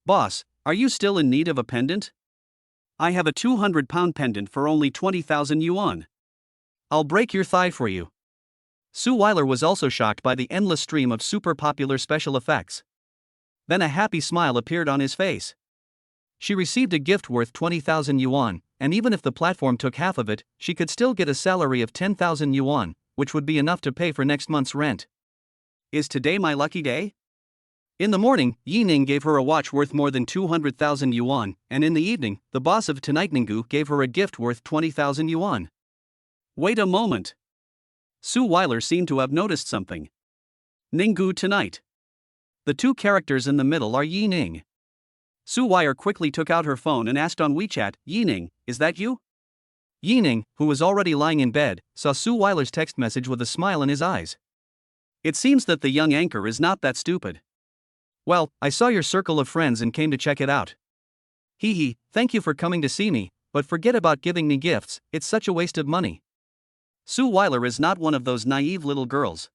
Boss, are you still in need of a pendant? I have a 200-pound pendant for only 20,000 yuan. I'll break your thigh for you. Suile was also shocked by the endless stream of super popular special effects. Then a happy smile appeared on his face. She received a gift worth 20,000 yuan, and even if the platform took half of it, she could still get a salary of 10,000 yuan, which would be enough to pay for next month's rent. Is today my lucky day? In the morning, Yining gave her a watch worth more than 200,000 yuan, and in the evening, the boss of Tonight Ninggu gave her a gift worth 20,000 yuan. Wait a moment. Suile seemed to have noticed something. Ninggu tonight. The 2 characters in the middle are Yining. Suile quickly took out her phone and asked on WeChat, Yining, is that you? Yining, who was already lying in bed, saw Suile's text message with a smile in his eyes. It seems that the young anchor is not that stupid. Well, I saw your circle of friends and came to check it out. Hee hee, thank you for coming to see me, but forget about giving me gifts, it's such a waste of money. Suile is not one of those naive little girls.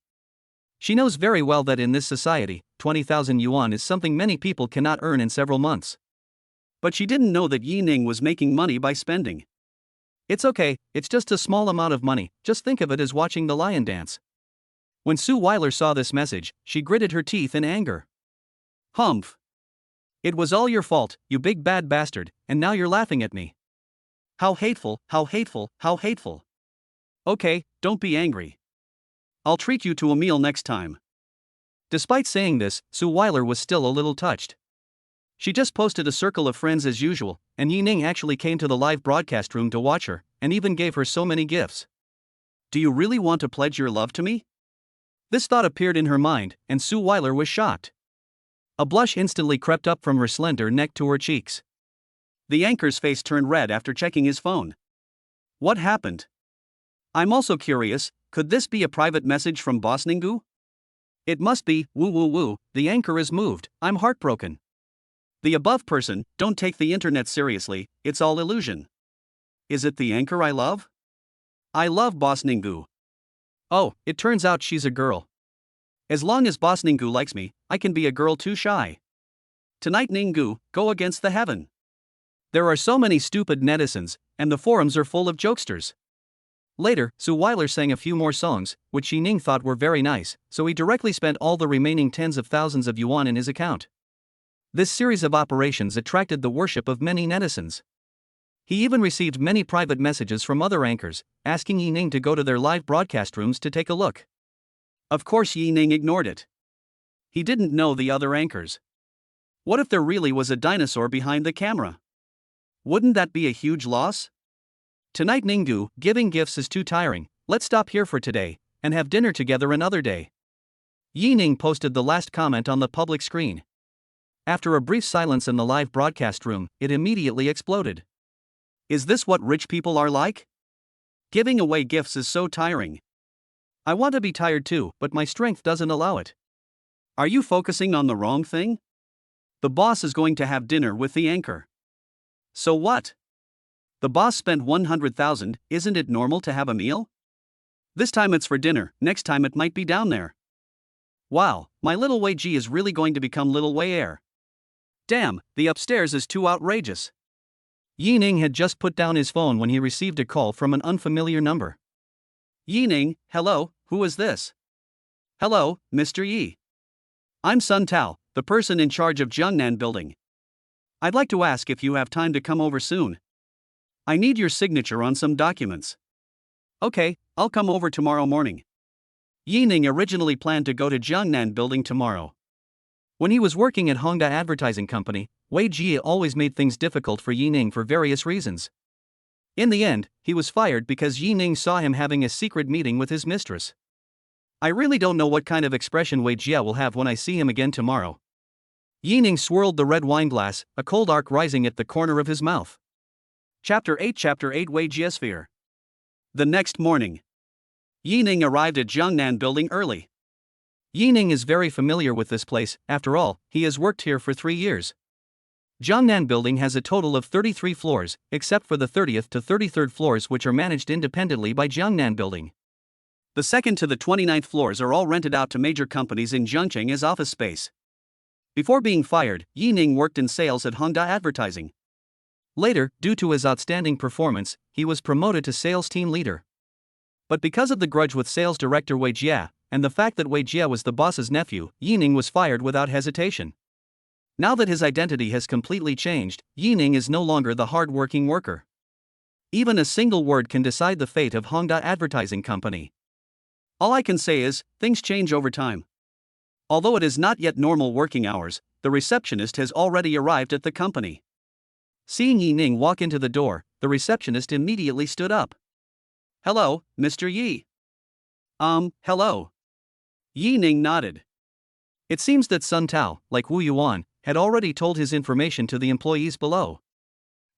She knows very well that in this society, 20,000 yuan is something many people cannot earn in several months. But she didn't know that Yining was making money by spending. It's okay, it's just a small amount of money, just think of it as watching the lion dance. When Suile saw this message, she gritted her teeth in anger. Humph. It was all your fault, you big bad bastard, and now you're laughing at me. How hateful, how hateful, how hateful. Okay, don't be angry. I'll treat you to a meal next time. Despite saying this, Suile was still a little touched. She just posted a circle of friends as usual, and Yining actually came to the live broadcast room to watch her, and even gave her so many gifts. Do you really want to pledge your love to me? This thought appeared in her mind, and Suile was shocked. A blush instantly crept up from her slender neck to her cheeks. The anchor's face turned red after checking his phone. What happened? I'm also curious, could this be a private message from Boss Ninggu? It must be, woo woo woo, the anchor is moved, I'm heartbroken. The above person, don't take the internet seriously, it's all illusion. Is it the anchor I love? I love Boss Ninggu. Oh, it turns out she's a girl. As long as Boss Ninggu likes me, I can be a girl too shy. Tonight Ninggu, go against the heaven. There are so many stupid netizens, and the forums are full of jokesters. Later, Suile sang a few more songs, which Yining thought were very nice, so he directly spent all the remaining tens of thousands of yuan in his account. This series of operations attracted the worship of many netizens. He even received many private messages from other anchors, asking Yining to go to their live broadcast rooms to take a look. Of course Yining ignored it. He didn't know the other anchors. What if there really was a dinosaur behind the camera? Wouldn't that be a huge loss? Tonight Ninggu, giving gifts is too tiring, let's stop here for today, and have dinner together another day. Yining posted the last comment on the public screen. After a brief silence in the live broadcast room, it immediately exploded. Is this what rich people are like? Giving away gifts is so tiring. I want to be tired too, but my strength doesn't allow it. Are you focusing on the wrong thing? The boss is going to have dinner with the anchor. So what? The boss spent 100,000, isn't it normal to have a meal? This time it's for dinner, next time it might be down there. Wow, my little Wei Ji is really going to become little Wei Air. Damn, the upstairs is too outrageous. Yining had just put down his phone when he received a call from an unfamiliar number. Yining, hello, who is this? Hello, Mr. Yi. I'm Sun Tao, the person in charge of Jiangnan building. I'd like to ask if you have time to come over soon. I need your signature on some documents. Okay, I'll come over tomorrow morning. Yining originally planned to go to Jiangnan building tomorrow. When he was working at Hongda Advertising Company, Wei Jie always made things difficult for Yining for various reasons. In the end, he was fired because Yining saw him having a secret meeting with his mistress. I really don't know what kind of expression Wei Jie will have when I see him again tomorrow. Yining swirled the red wine glass, a cold arc rising at the corner of his mouth. Chapter 8 Wei Jie's Fear. The next morning, Yining arrived at Jiangnan building early. Yining is very familiar with this place, after all, he has worked here for 3 years. Jiangnan building has a total of 33 floors, except for the 30th to 33rd floors which are managed independently by Jiangnan building. The 2nd to the 29th floors are all rented out to major companies in Zhengzheng as office space. Before being fired, Yining worked in sales at Hongda Advertising. Later, due to his outstanding performance, he was promoted to sales team leader. But because of the grudge with sales director Wei Jie, and the fact that Wei Jie was the boss's nephew, Yining was fired without hesitation. Now that his identity has completely changed, Yining is no longer the hard-working worker. Even a single word can decide the fate of Hongda Advertising Company. All I can say is, things change over time. Although it is not yet normal working hours, the receptionist has already arrived at the company. Seeing Yining walk into the door, the receptionist immediately stood up. Hello, Mr. Yi. Hello. Yining nodded. It seems that Sun Tao, like Wu Yuan, had already told his information to the employees below.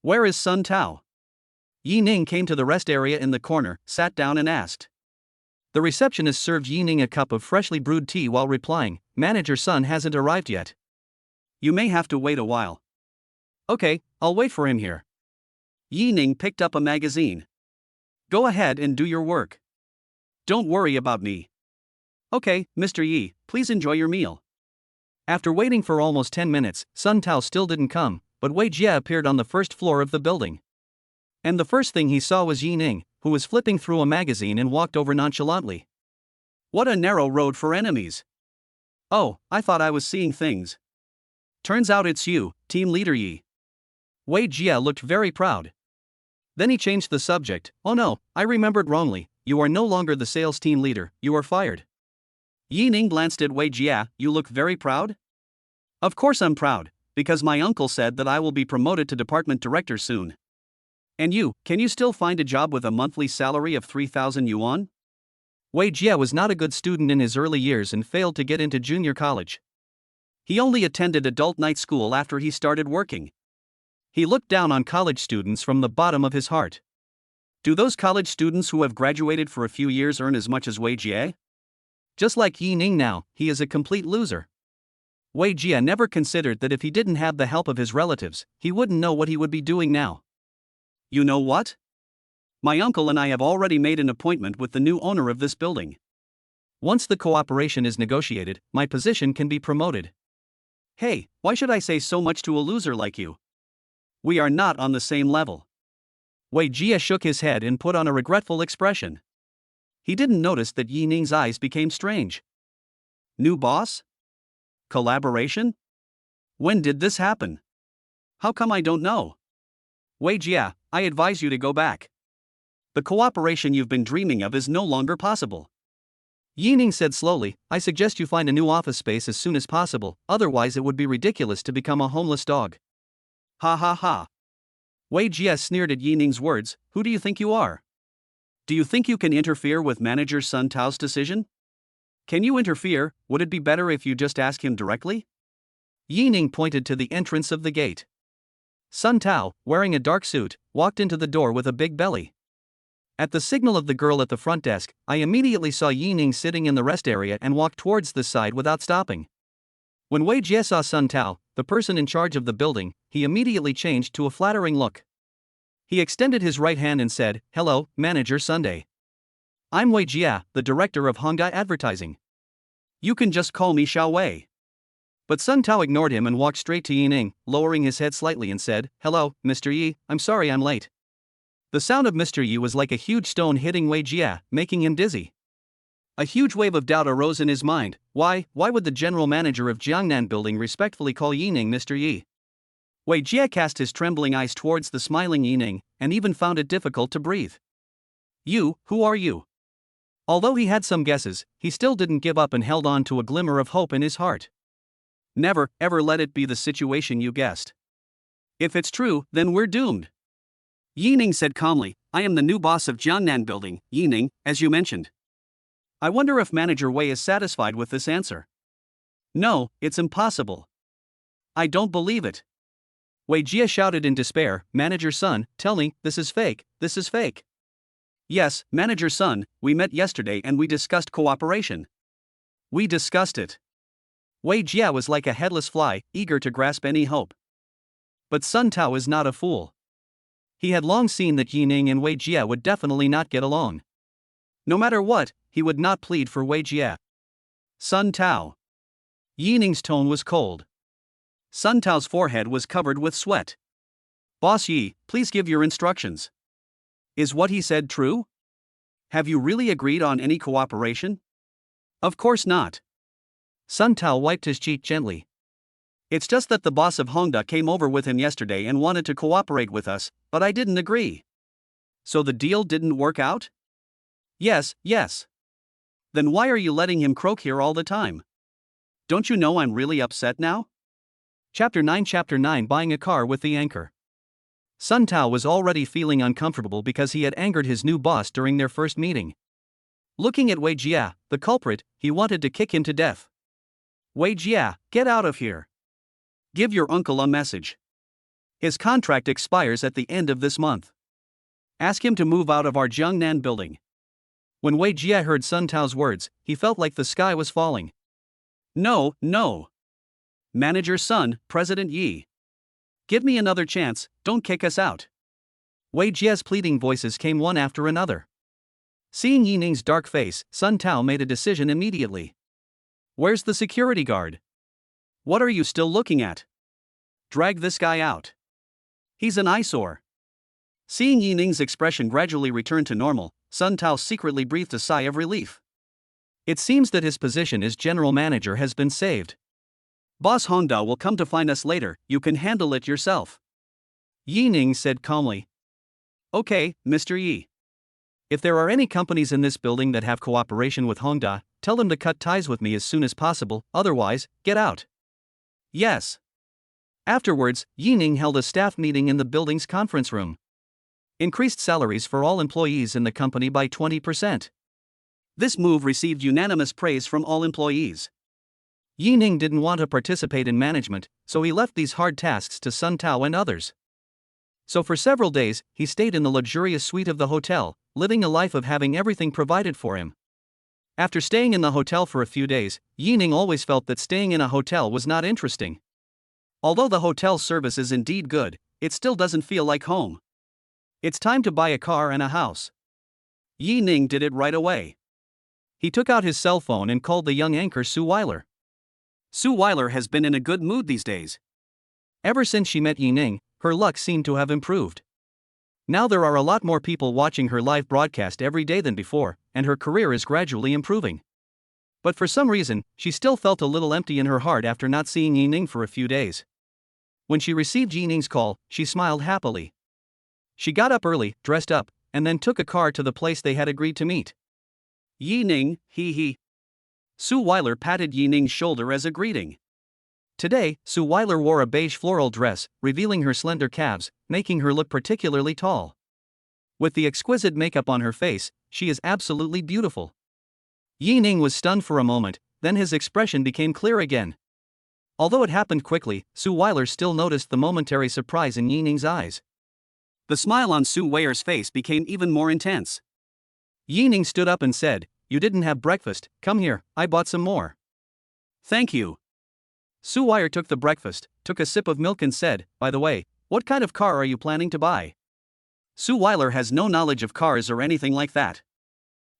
Where is Sun Tao? Yining came to the rest area in the corner, sat down and asked. The receptionist served Yining a cup of freshly brewed tea while replying, Manager Sun hasn't arrived yet. You may have to wait a while. Okay, I'll wait for him here. Yining picked up a magazine. Go ahead and do your work. Don't worry about me. Okay, Mr. Yi, please enjoy your meal. After waiting for almost 10 minutes, Sun Tao still didn't come, but Wei Jie appeared on the first floor of the building. And the first thing he saw was Yining, who was flipping through a magazine and walked over nonchalantly. What a narrow road for enemies. Oh, I thought I was seeing things. Turns out it's you, team leader Yi. Wei Jie looked very proud. Then he changed the subject. Oh no, I remembered wrongly, you are no longer the sales team leader, you are fired. Yining glanced at Wei Jie, you look very proud? Of course I'm proud, because my uncle said that I will be promoted to department director soon. And you, can you still find a job with a monthly salary of 3,000 yuan? Wei Jie was not a good student in his early years and failed to get into junior college. He only attended adult night school after he started working. He looked down on college students from the bottom of his heart. Do those college students who have graduated for a few years earn as much as Wei Jie? Just like Yi Ning now, he is a complete loser. Wei Jie never considered that if he didn't have the help of his relatives, he wouldn't know what he would be doing now. You know what? My uncle and I have already made an appointment with the new owner of this building. Once the cooperation is negotiated, my position can be promoted. Hey, why should I say so much to a loser like you? We are not on the same level. Wei Jie shook his head and put on a regretful expression. He didn't notice that Yi Ning's eyes became strange. New boss? Collaboration? When did this happen? How come I don't know? Wei Jie, I advise you to go back. The cooperation you've been dreaming of is no longer possible. Yi Ning said slowly, I suggest you find a new office space as soon as possible, otherwise it would be ridiculous to become a homeless dog. Ha ha ha. Wei Jie sneered at Yi Ning's words, who do you think you are? Do you think you can interfere with manager Sun Tao's decision? Can you interfere? Would it be better if you just ask him directly? Yi Ning pointed to the entrance of the gate. Sun Tao, wearing a dark suit, walked into the door with a big belly. At the signal of the girl at the front desk, I immediately saw Yi Ning sitting in the rest area and walked towards the side without stopping. When Wei Jie saw Sun Tao, the person in charge of the building, he immediately changed to a flattering look. He extended his right hand and said, Hello, Manager Sunday. I'm Wei Jie, the director of Honda Advertising. You can just call me Xiao Wei. But Sun Tao ignored him and walked straight to Yi Ning, lowering his head slightly and said, Hello, Mr. Yi, I'm sorry I'm late. The sound of Mr. Yi was like a huge stone hitting Wei Jie, making him dizzy. A huge wave of doubt arose in his mind. Why would the general manager of Jiangnan Building respectfully call Yi Ning Mr. Yi? Wei Jie cast his trembling eyes towards the smiling Yi Ning, and even found it difficult to breathe. You, who are you? Although he had some guesses, he still didn't give up and held on to a glimmer of hope in his heart. Never, ever let it be the situation you guessed. If it's true, then we're doomed. Yi Ning said calmly, I am the new boss of Jiangnan Building, Yi Ning, as you mentioned. I wonder if Manager Wei is satisfied with this answer. No, it's impossible. I don't believe it. Wei Jie shouted in despair, Manager Sun, tell me, this is fake, this is fake. Yes, Manager Sun, we met yesterday and we discussed cooperation. We discussed it. Wei Jie was like a headless fly, eager to grasp any hope. But Sun Tao is not a fool. He had long seen that Yi Ning and Wei Jie would definitely not get along. No matter what, he would not plead for Wei Jie. Sun Tao. Yi Ning's tone was cold. Sun Tao's forehead was covered with sweat. Boss Yi, please give your instructions. Is what he said true? Have you really agreed on any cooperation? Of course not. Sun Tao wiped his cheek gently. It's just that the boss of Hongda came over with him yesterday and wanted to cooperate with us, but I didn't agree. So the deal didn't work out? Yes. Then why are you letting him croak here all the time? Don't you know I'm really upset now? Chapter 9 Buying a car with the anchor. Sun Tao was already feeling uncomfortable because he had angered his new boss during their first meeting. Looking at Wei Jie, the culprit, he wanted to kick him to death. Wei Jie, get out of here. Give your uncle a message. His contract expires at the end of this month. Ask him to move out of our Jiangnan building. When Wei Jie heard Sun Tao's words, he felt like the sky was falling. No. Manager Sun, President Yi. Give me another chance, don't kick us out. Wei Jie's pleading voices came one after another. Seeing Yi Ning's dark face, Sun Tao made a decision immediately. Where's the security guard? What are you still looking at? Drag this guy out. He's an eyesore. Seeing Yi Ning's expression gradually return to normal, Sun Tao secretly breathed a sigh of relief. It seems that his position as general manager has been saved. Boss Hongda will come to find us later, you can handle it yourself. Yi Ning said calmly. Okay, Mr. Yi. If there are any companies in this building that have cooperation with Hongda, tell them to cut ties with me as soon as possible, otherwise, get out. Yes. Afterwards, Yining held a staff meeting in the building's conference room. Increased salaries for all employees in the company by 20%. This move received unanimous praise from all employees. Yining didn't want to participate in management, so he left these hard tasks to Sun Tao and others. So for several days, he stayed in the luxurious suite of the hotel, living a life of having everything provided for him. After staying in the hotel for a few days, Yining always felt that staying in a hotel was not interesting. Although the hotel service is indeed good, it still doesn't feel like home. It's time to buy a car and a house. Yining did it right away. He took out his cell phone and called the young anchor Suile. Suile has been in a good mood these days. Ever since she met Yining, her luck seemed to have improved. Now there are a lot more people watching her live broadcast every day than before, and her career is gradually improving. But for some reason, she still felt a little empty in her heart after not seeing Yining for a few days. When she received Yining's call, she smiled happily. She got up early, dressed up, and then took a car to the place they had agreed to meet. Yining, he. Suile patted Yining's shoulder as a greeting. Today, Suile wore a beige floral dress, revealing her slender calves, making her look particularly tall. With the exquisite makeup on her face, she is absolutely beautiful. Yining was stunned for a moment, then his expression became clear again. Although it happened quickly, Suile still noticed the momentary surprise in Yining's eyes. The smile on Suile's face became even more intense. Yining stood up and said, "You didn't have breakfast, come here, I bought some more." "Thank you." Suile took the breakfast, took a sip of milk and said, "By the way, what kind of car are you planning to buy?" Suile has no knowledge of cars or anything like that.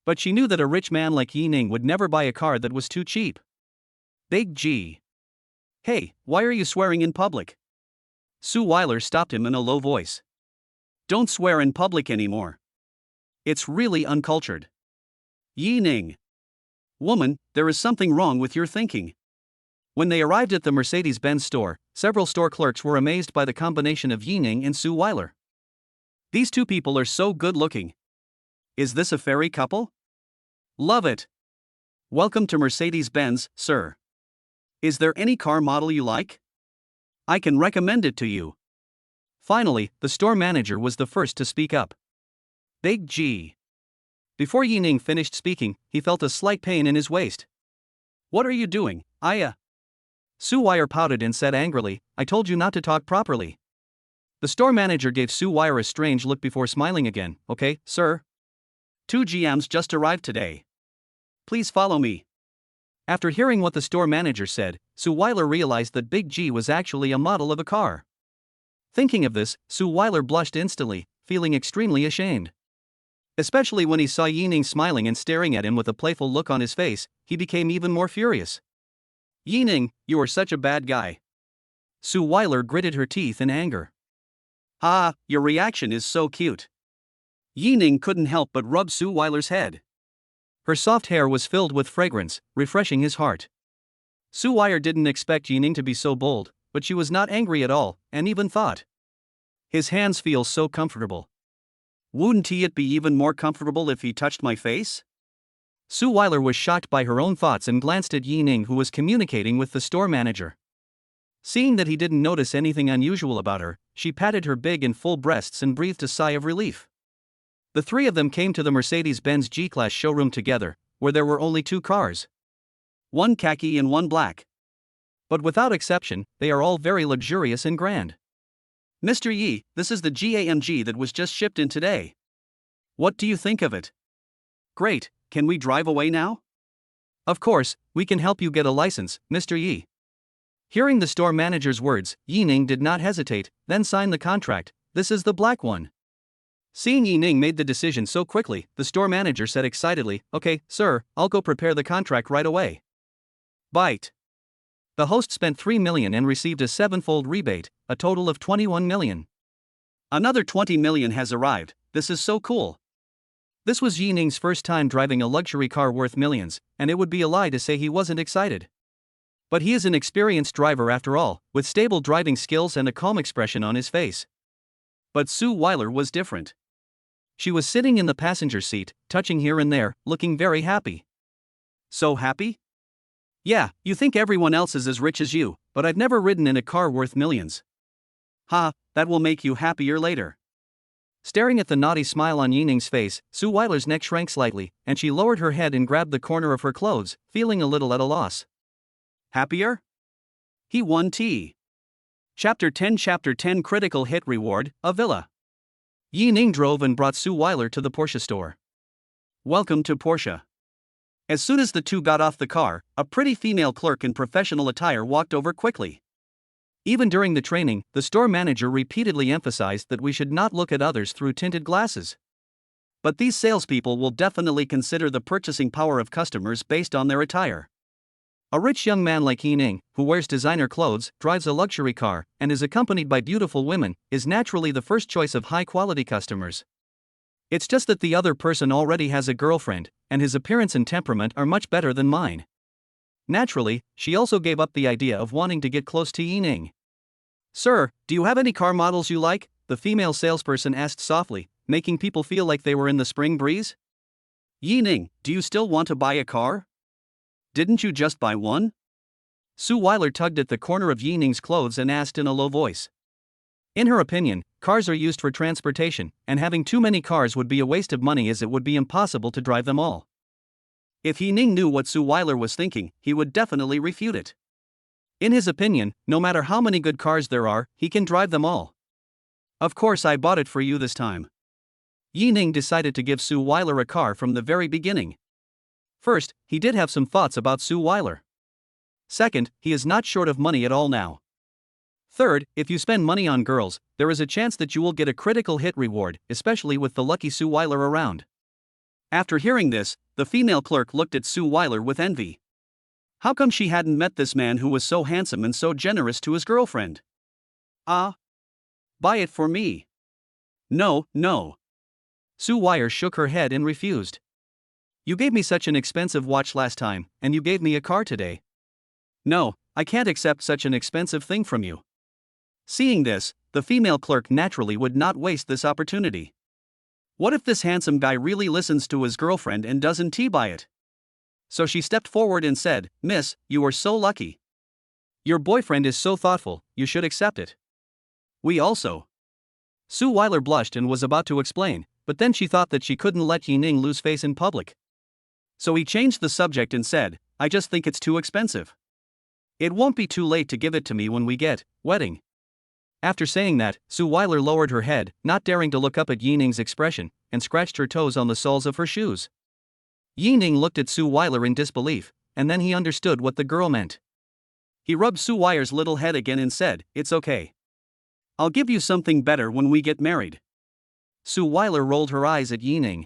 But she knew that a rich man like Yining would never buy a car that was too cheap. Big G. "Hey, why are you swearing in public?" Suile stopped him in a low voice. "Don't swear in public anymore. It's really uncultured." Yining. "Woman, there is something wrong with your thinking." When they arrived at the Mercedes-Benz store, several store clerks were amazed by the combination of Yining and Suile. These two people are so good-looking. Is this a fairy couple? Love it. Welcome to Mercedes-Benz, sir. Is there any car model you like? I can recommend it to you. Finally, the store manager was the first to speak up. Big G. Before Yining finished speaking, he felt a slight pain in his waist. "What are you doing, Aya?" Suile pouted and said angrily, "I told you not to talk properly." The store manager gave Suile a strange look before smiling again. "Okay, sir. 2 GMs just arrived today. Please follow me." After hearing what the store manager said, Suile realized that Big G was actually a model of a car. Thinking of this, Suile blushed instantly, feeling extremely ashamed. Especially when he saw Yining smiling and staring at him with a playful look on his face, he became even more furious. "Yining, you are such a bad guy." Suile gritted her teeth in anger. "Ah, your reaction is so cute." Yining couldn't help but rub Suile's head. Her soft hair was filled with fragrance, refreshing his heart. Suile didn't expect Yining to be so bold, but she was not angry at all, and even thought, "His hands feel so comfortable. Wouldn't it be even more comfortable if he touched my face?" Suile was shocked by her own thoughts and glanced at Yining, who was communicating with the store manager. Seeing that he didn't notice anything unusual about her, she patted her big and full breasts and breathed a sigh of relief. The three of them came to the Mercedes-Benz G-Class showroom together, where there were only 2 cars. One khaki and one black. But without exception, they are all very luxurious and grand. "Mr. Yi, this is the GAMG that was just shipped in today. What do you think of it?" "Great, can we drive away now?" "Of course, we can help you get a license, Mr. Yi." Hearing the store manager's words, Yining did not hesitate, then signed the contract. "This is the black one." Seeing Yining made the decision so quickly, the store manager said excitedly, "Okay, sir, I'll go prepare the contract right away." Bite. The host spent 3 million and received a 7-fold rebate, a total of 21 million. Another 20 million has arrived. This is so cool. This was Yining's first time driving a luxury car worth millions, and it would be a lie to say he wasn't excited. But he is an experienced driver after all, with stable driving skills and a calm expression on his face. But Suile was different. She was sitting in the passenger seat, touching here and there, looking very happy. "So happy?" "Yeah, you think everyone else is as rich as you, but I've never ridden in a car worth millions. Ha, that will make you happier later. Staring at the naughty smile on Yining's face, Suile's neck shrank slightly, and she lowered her head and grabbed the corner of her clothes, feeling a little at a loss. Happier? He won T. Chapter 10 Critical Hit Reward, a Villa. Yining drove and brought Suile to the Porsche store. Welcome to Porsche. As soon as the two got off the car, a pretty female clerk in professional attire walked over quickly. Even during the training, the store manager repeatedly emphasized that we should not look at others through tinted glasses. But these salespeople will definitely consider the purchasing power of customers based on their attire. A rich young man like Yining, who wears designer clothes, drives a luxury car, and is accompanied by beautiful women, is naturally the first choice of high-quality customers. It's just that the other person already has a girlfriend, and his appearance and temperament are much better than mine. Naturally, she also gave up the idea of wanting to get close to Yining. Sir, do you have any car models you like? The female salesperson asked softly, making people feel like they were in the spring breeze. Yining, do you still want to buy a car? Didn't you just buy one? Suile tugged at the corner of Yining's clothes and asked in a low voice. In her opinion, cars are used for transportation, and having too many cars would be a waste of money as it would be impossible to drive them all. If Yining knew what Suile was thinking, he would definitely refute it. In his opinion, no matter how many good cars there are, he can drive them all. Of course I bought it for you this time. Yining decided to give Suile a car from the very beginning. First, he did have some thoughts about Suile. Second, he is not short of money at all now. Third, if you spend money on girls, there is a chance that you will get a critical hit reward, especially with the lucky Suile around. After hearing this, the female clerk looked at Suile with envy. How come she hadn't met this man who was so handsome and so generous to his girlfriend? Buy it for me. No. Suile shook her head and refused. You gave me such an expensive watch last time, and you gave me a car today. No, I can't accept such an expensive thing from you. Seeing this, the female clerk naturally would not waste this opportunity. What if this handsome guy really listens to his girlfriend and doesn't buy it? So she stepped forward and said, Miss, you are so lucky. Your boyfriend is so thoughtful, you should accept it. We also. Suile blushed and was about to explain, but then she thought that she couldn't let Yining lose face in public. So he changed the subject and said, I just think it's too expensive. It won't be too late to give it to me when we get wedding. After saying that, Suile lowered her head, not daring to look up at Yining's expression, and scratched her toes on the soles of her shoes. Yining looked at Suile in disbelief, and then he understood what the girl meant. He rubbed Suile's little head again and said, It's okay. I'll give you something better when we get married. Suile rolled her eyes at Yining.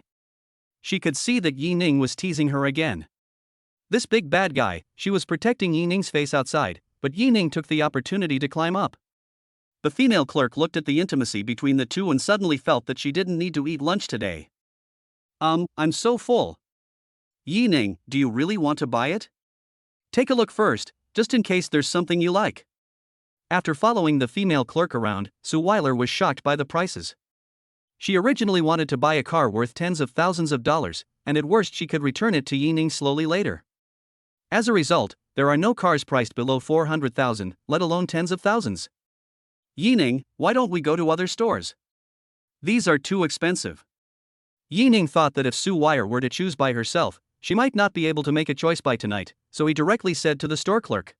She could see that Yining was teasing her again. This big bad guy, she was protecting Yining's face outside, but Yining took the opportunity to climb up. The female clerk looked at the intimacy between the two and suddenly felt that she didn't need to eat lunch today. I'm so full. Yining, do you really want to buy it? Take a look first, just in case there's something you like. After following the female clerk around, Suile was shocked by the prices. She originally wanted to buy a car worth tens of thousands of dollars, and at worst she could return it to Yining slowly later. As a result, there are no cars priced below 400,000, let alone tens of thousands. Yining, why don't we go to other stores? These are too expensive. Yining thought that if Suile were to choose by herself, she might not be able to make a choice by tonight, so he directly said to the store clerk.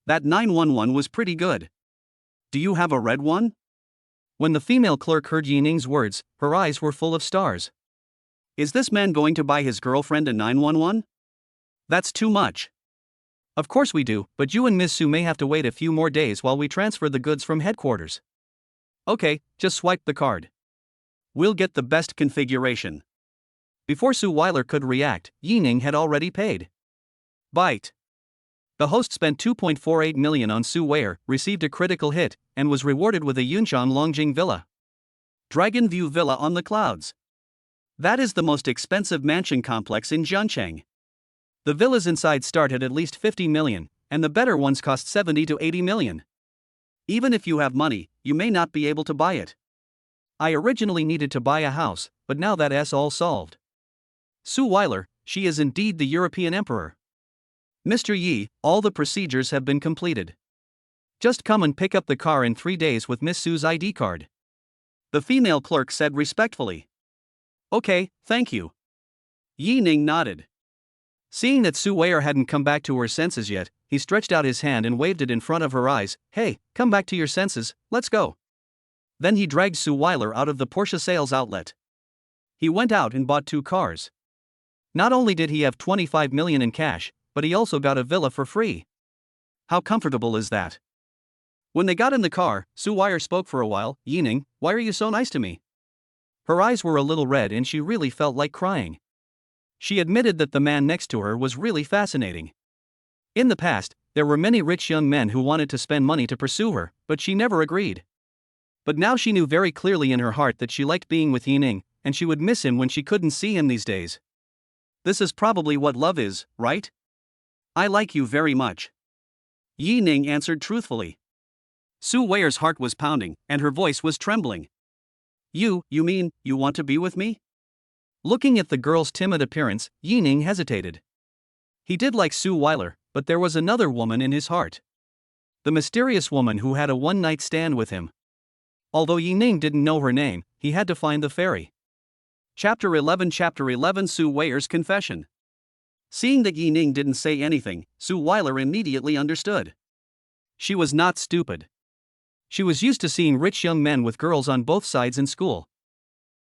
That 911 was pretty good. Do you have a red one? When the female clerk heard Yining's words, her eyes were full of stars. Is this man going to buy his girlfriend a 911? That's too much. Of course we do, but you and Ms. Su may have to wait a few more days while we transfer the goods from headquarters. Okay, just swipe the card. We'll get the best configuration. Before Suile could react, Yining had already paid. Bite. The host spent 2.48 million on Suile, received a critical hit, and was rewarded with a Yunxian Longjing villa. Dragon View Villa on the clouds. That is the most expensive mansion complex in Zhangcheng. The villas inside start at least 50 million, and the better ones cost 70 to 80 million. Even if you have money, you may not be able to buy it. I originally needed to buy a house, but now that's all solved. Suile, she is indeed the European emperor. Mr. Yi, all the procedures have been completed. Just come and pick up the car in 3 days with Miss Sue's ID card. The female clerk said respectfully. Okay, thank you. Yi Ning nodded. Seeing that Suile hadn't come back to her senses yet, he stretched out his hand and waved it in front of her eyes. Hey, come back to your senses, let's go. Then he dragged Suile out of the Porsche sales outlet. He went out and bought 2 cars. Not only did he have 25 million in cash, but he also got a villa for free. How comfortable is that? When they got in the car, Suile spoke for a while. Yi Ning, why are you so nice to me? Her eyes were a little red and she really felt like crying. She admitted that the man next to her was really fascinating. In the past, there were many rich young men who wanted to spend money to pursue her, but she never agreed. But now she knew very clearly in her heart that she liked being with Yi Ning, and she would miss him when she couldn't see him these days. This is probably what love is, right? I like you very much. Yi Ning answered truthfully. Suile's heart was pounding, and her voice was trembling. You mean, you want to be with me? Looking at the girl's timid appearance, Yi Ning hesitated. He did like Suile, but there was another woman in his heart. The mysterious woman who had a one-night stand with him. Although Yi Ning didn't know her name, he had to find the fairy. Chapter 11 Suile's confession. Seeing that Yi Ning didn't say anything, Suile immediately understood. She was not stupid. She was used to seeing rich young men with girls on both sides in school.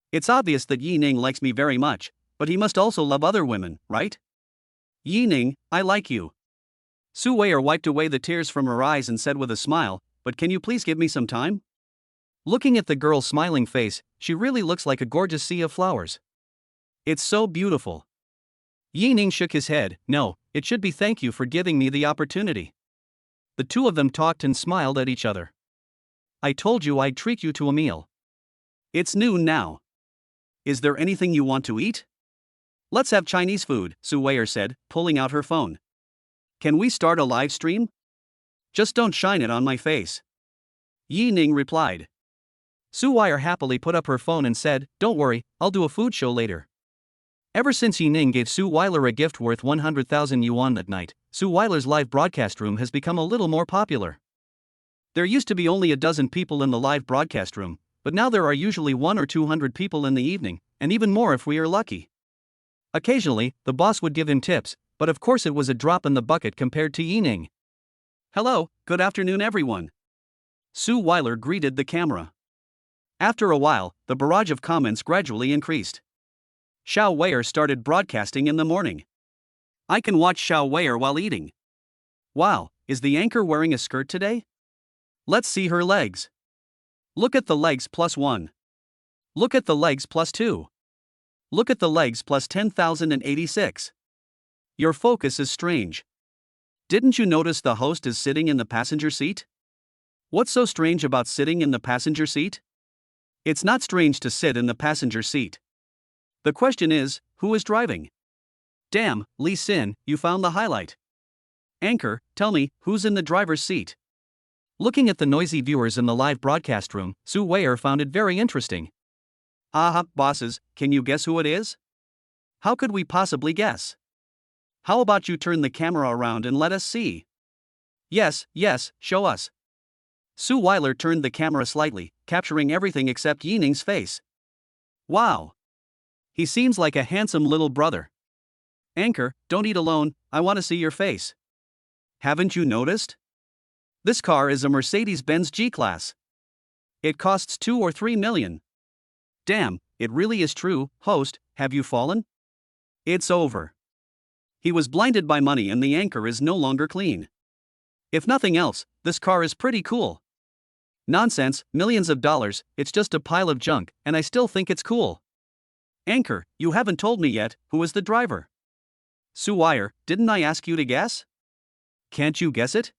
It's obvious that Yi Ning likes me very much, but he must also love other women, right? Yi Ning, I like you. Suile wiped away the tears from her eyes and said with a smile, but can you please give me some time? Looking at the girl's smiling face, she really looks like a gorgeous sea of flowers. It's so beautiful. Yi Ning shook his head. No, it should be thank you for giving me the opportunity. The two of them talked and smiled at each other. I told you I'd treat you to a meal. It's noon now. Is there anything you want to eat? Let's have Chinese food, Suile said, pulling out her phone. Can we start a live stream? Just don't shine it on my face. Yi Ning replied. Suile happily put up her phone and said, don't worry, I'll do a food show later. Ever since Yi Ning gave Suile a gift worth 100,000 yuan that night, Suile's live broadcast room has become a little more popular. There used to be only a dozen people in the live broadcast room, but now there are usually 100 or 200 people in the evening, and even more if we are lucky. Occasionally, the boss would give him tips, but of course it was a drop in the bucket compared to Yi Ning. Hello, good afternoon everyone. Suile greeted the camera. After a while, the barrage of comments gradually increased. Suile started broadcasting in the morning. I can watch Suile while eating. Wow, is the anchor wearing a skirt today? Let's see her legs. Look at the legs +1. Look at the legs +2. Look at the legs plus 10,086. Your focus is strange. Didn't you notice the host is sitting in the passenger seat? What's so strange about sitting in the passenger seat? It's not strange to sit in the passenger seat. The question is, who is driving? Damn, Lee Sin, you found the highlight. Anchor, tell me, who's in the driver's seat? Looking at the noisy viewers in the live broadcast room, Suile found it very interesting. Aha, bosses, can you guess who it is? How could we possibly guess? How about you turn the camera around and let us see? Yes, show us. Suile turned the camera slightly, capturing everything except Yi Ning's face. Wow! He seems like a handsome little brother. Anchor, don't eat alone, I want to see your face. Haven't you noticed? This car is a Mercedes-Benz G-Class. It costs 2 or 3 million. Damn, it really is true. Host, have you fallen? It's over. He was blinded by money and the anchor is no longer clean. If nothing else, this car is pretty cool. Nonsense, millions of dollars, it's just a pile of junk, and I still think it's cool. Anchor, you haven't told me yet, who is the driver? Suile, didn't I ask you to guess? Can't you guess it?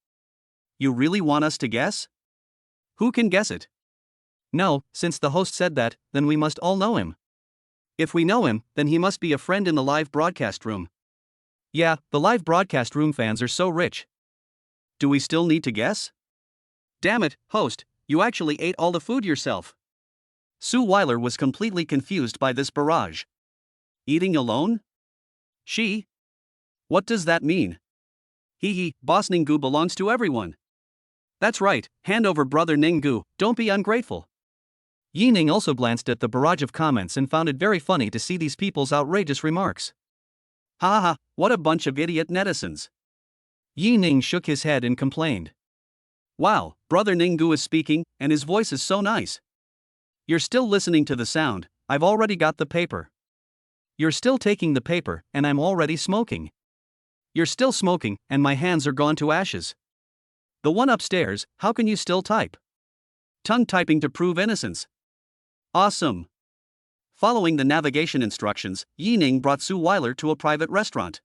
You really want us to guess? Who can guess it? No, since the host said that, then we must all know him. If we know him, then he must be a friend in the live broadcast room. Yeah, the live broadcast room fans are so rich. Do we still need to guess? Damn it, host, you actually ate all the food yourself. Suile was completely confused by this barrage. Eating alone? She? What does that mean? Boss Ninggu belongs to everyone. That's right, hand over brother Ninggu, don't be ungrateful. Yi Ning also glanced at the barrage of comments and found it very funny to see these people's outrageous remarks. Ha ha ha, what a bunch of idiot netizens. Yi Ning shook his head and complained. Wow, brother Ninggu is speaking, and his voice is so nice. You're still listening to the sound, I've already got the paper. You're still taking the paper, and I'm already smoking. You're still smoking, and my hands are gone to ashes. The one upstairs, how can you still type? Tongue typing to prove innocence. Awesome. Following the navigation instructions, Yi Ning brought Suile to a private restaurant.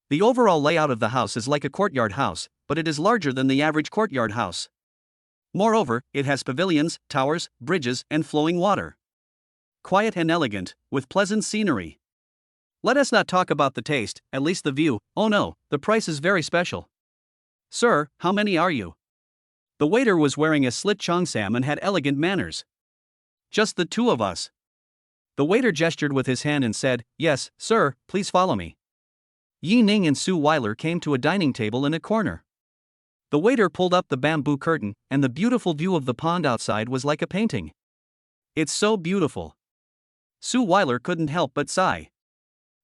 The overall layout of the house is like a courtyard house, but it is larger than the average courtyard house. Moreover, it has pavilions, towers, bridges, and flowing water. Quiet and elegant, with pleasant scenery. Let us not talk about the taste, at least the view. Oh no, the price is very special. Sir, how many are you? The waiter was wearing a slit cheongsam and had elegant manners. Just the two of us. The waiter gestured with his hand and said, Yes, sir, please follow me. Yi Ning and Suile came to a dining table in a corner. The waiter pulled up the bamboo curtain, and the beautiful view of the pond outside was like a painting. It's so beautiful. Suile couldn't help but sigh.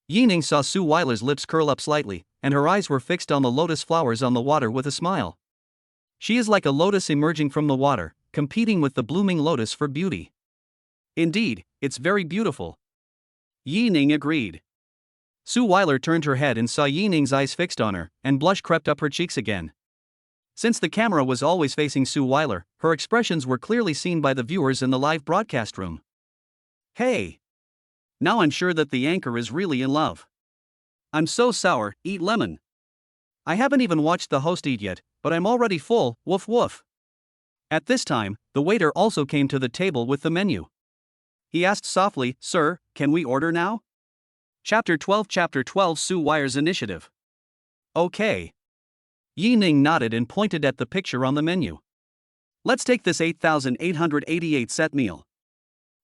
Yi Ning saw Suile's lips curl up slightly, and her eyes were fixed on the lotus flowers on the water with a smile. She is like a lotus emerging from the water, competing with the blooming lotus for beauty. Indeed, it's very beautiful. Yi Ning agreed. Suile turned her head and saw Yi Ning's eyes fixed on her, and blush crept up her cheeks again. Since the camera was always facing Suile, her expressions were clearly seen by the viewers in the live broadcast room. Hey! Now I'm sure that the anchor is really in love. I'm so sour, eat lemon. I haven't even watched the host eat yet, but I'm already full, woof woof. At this time, the waiter also came to the table with the menu. He asked softly, Sir, can we order now? Chapter 12 Suile's initiative. Okay. Yi Ning nodded and pointed at the picture on the menu. Let's take this 8,888 set meal.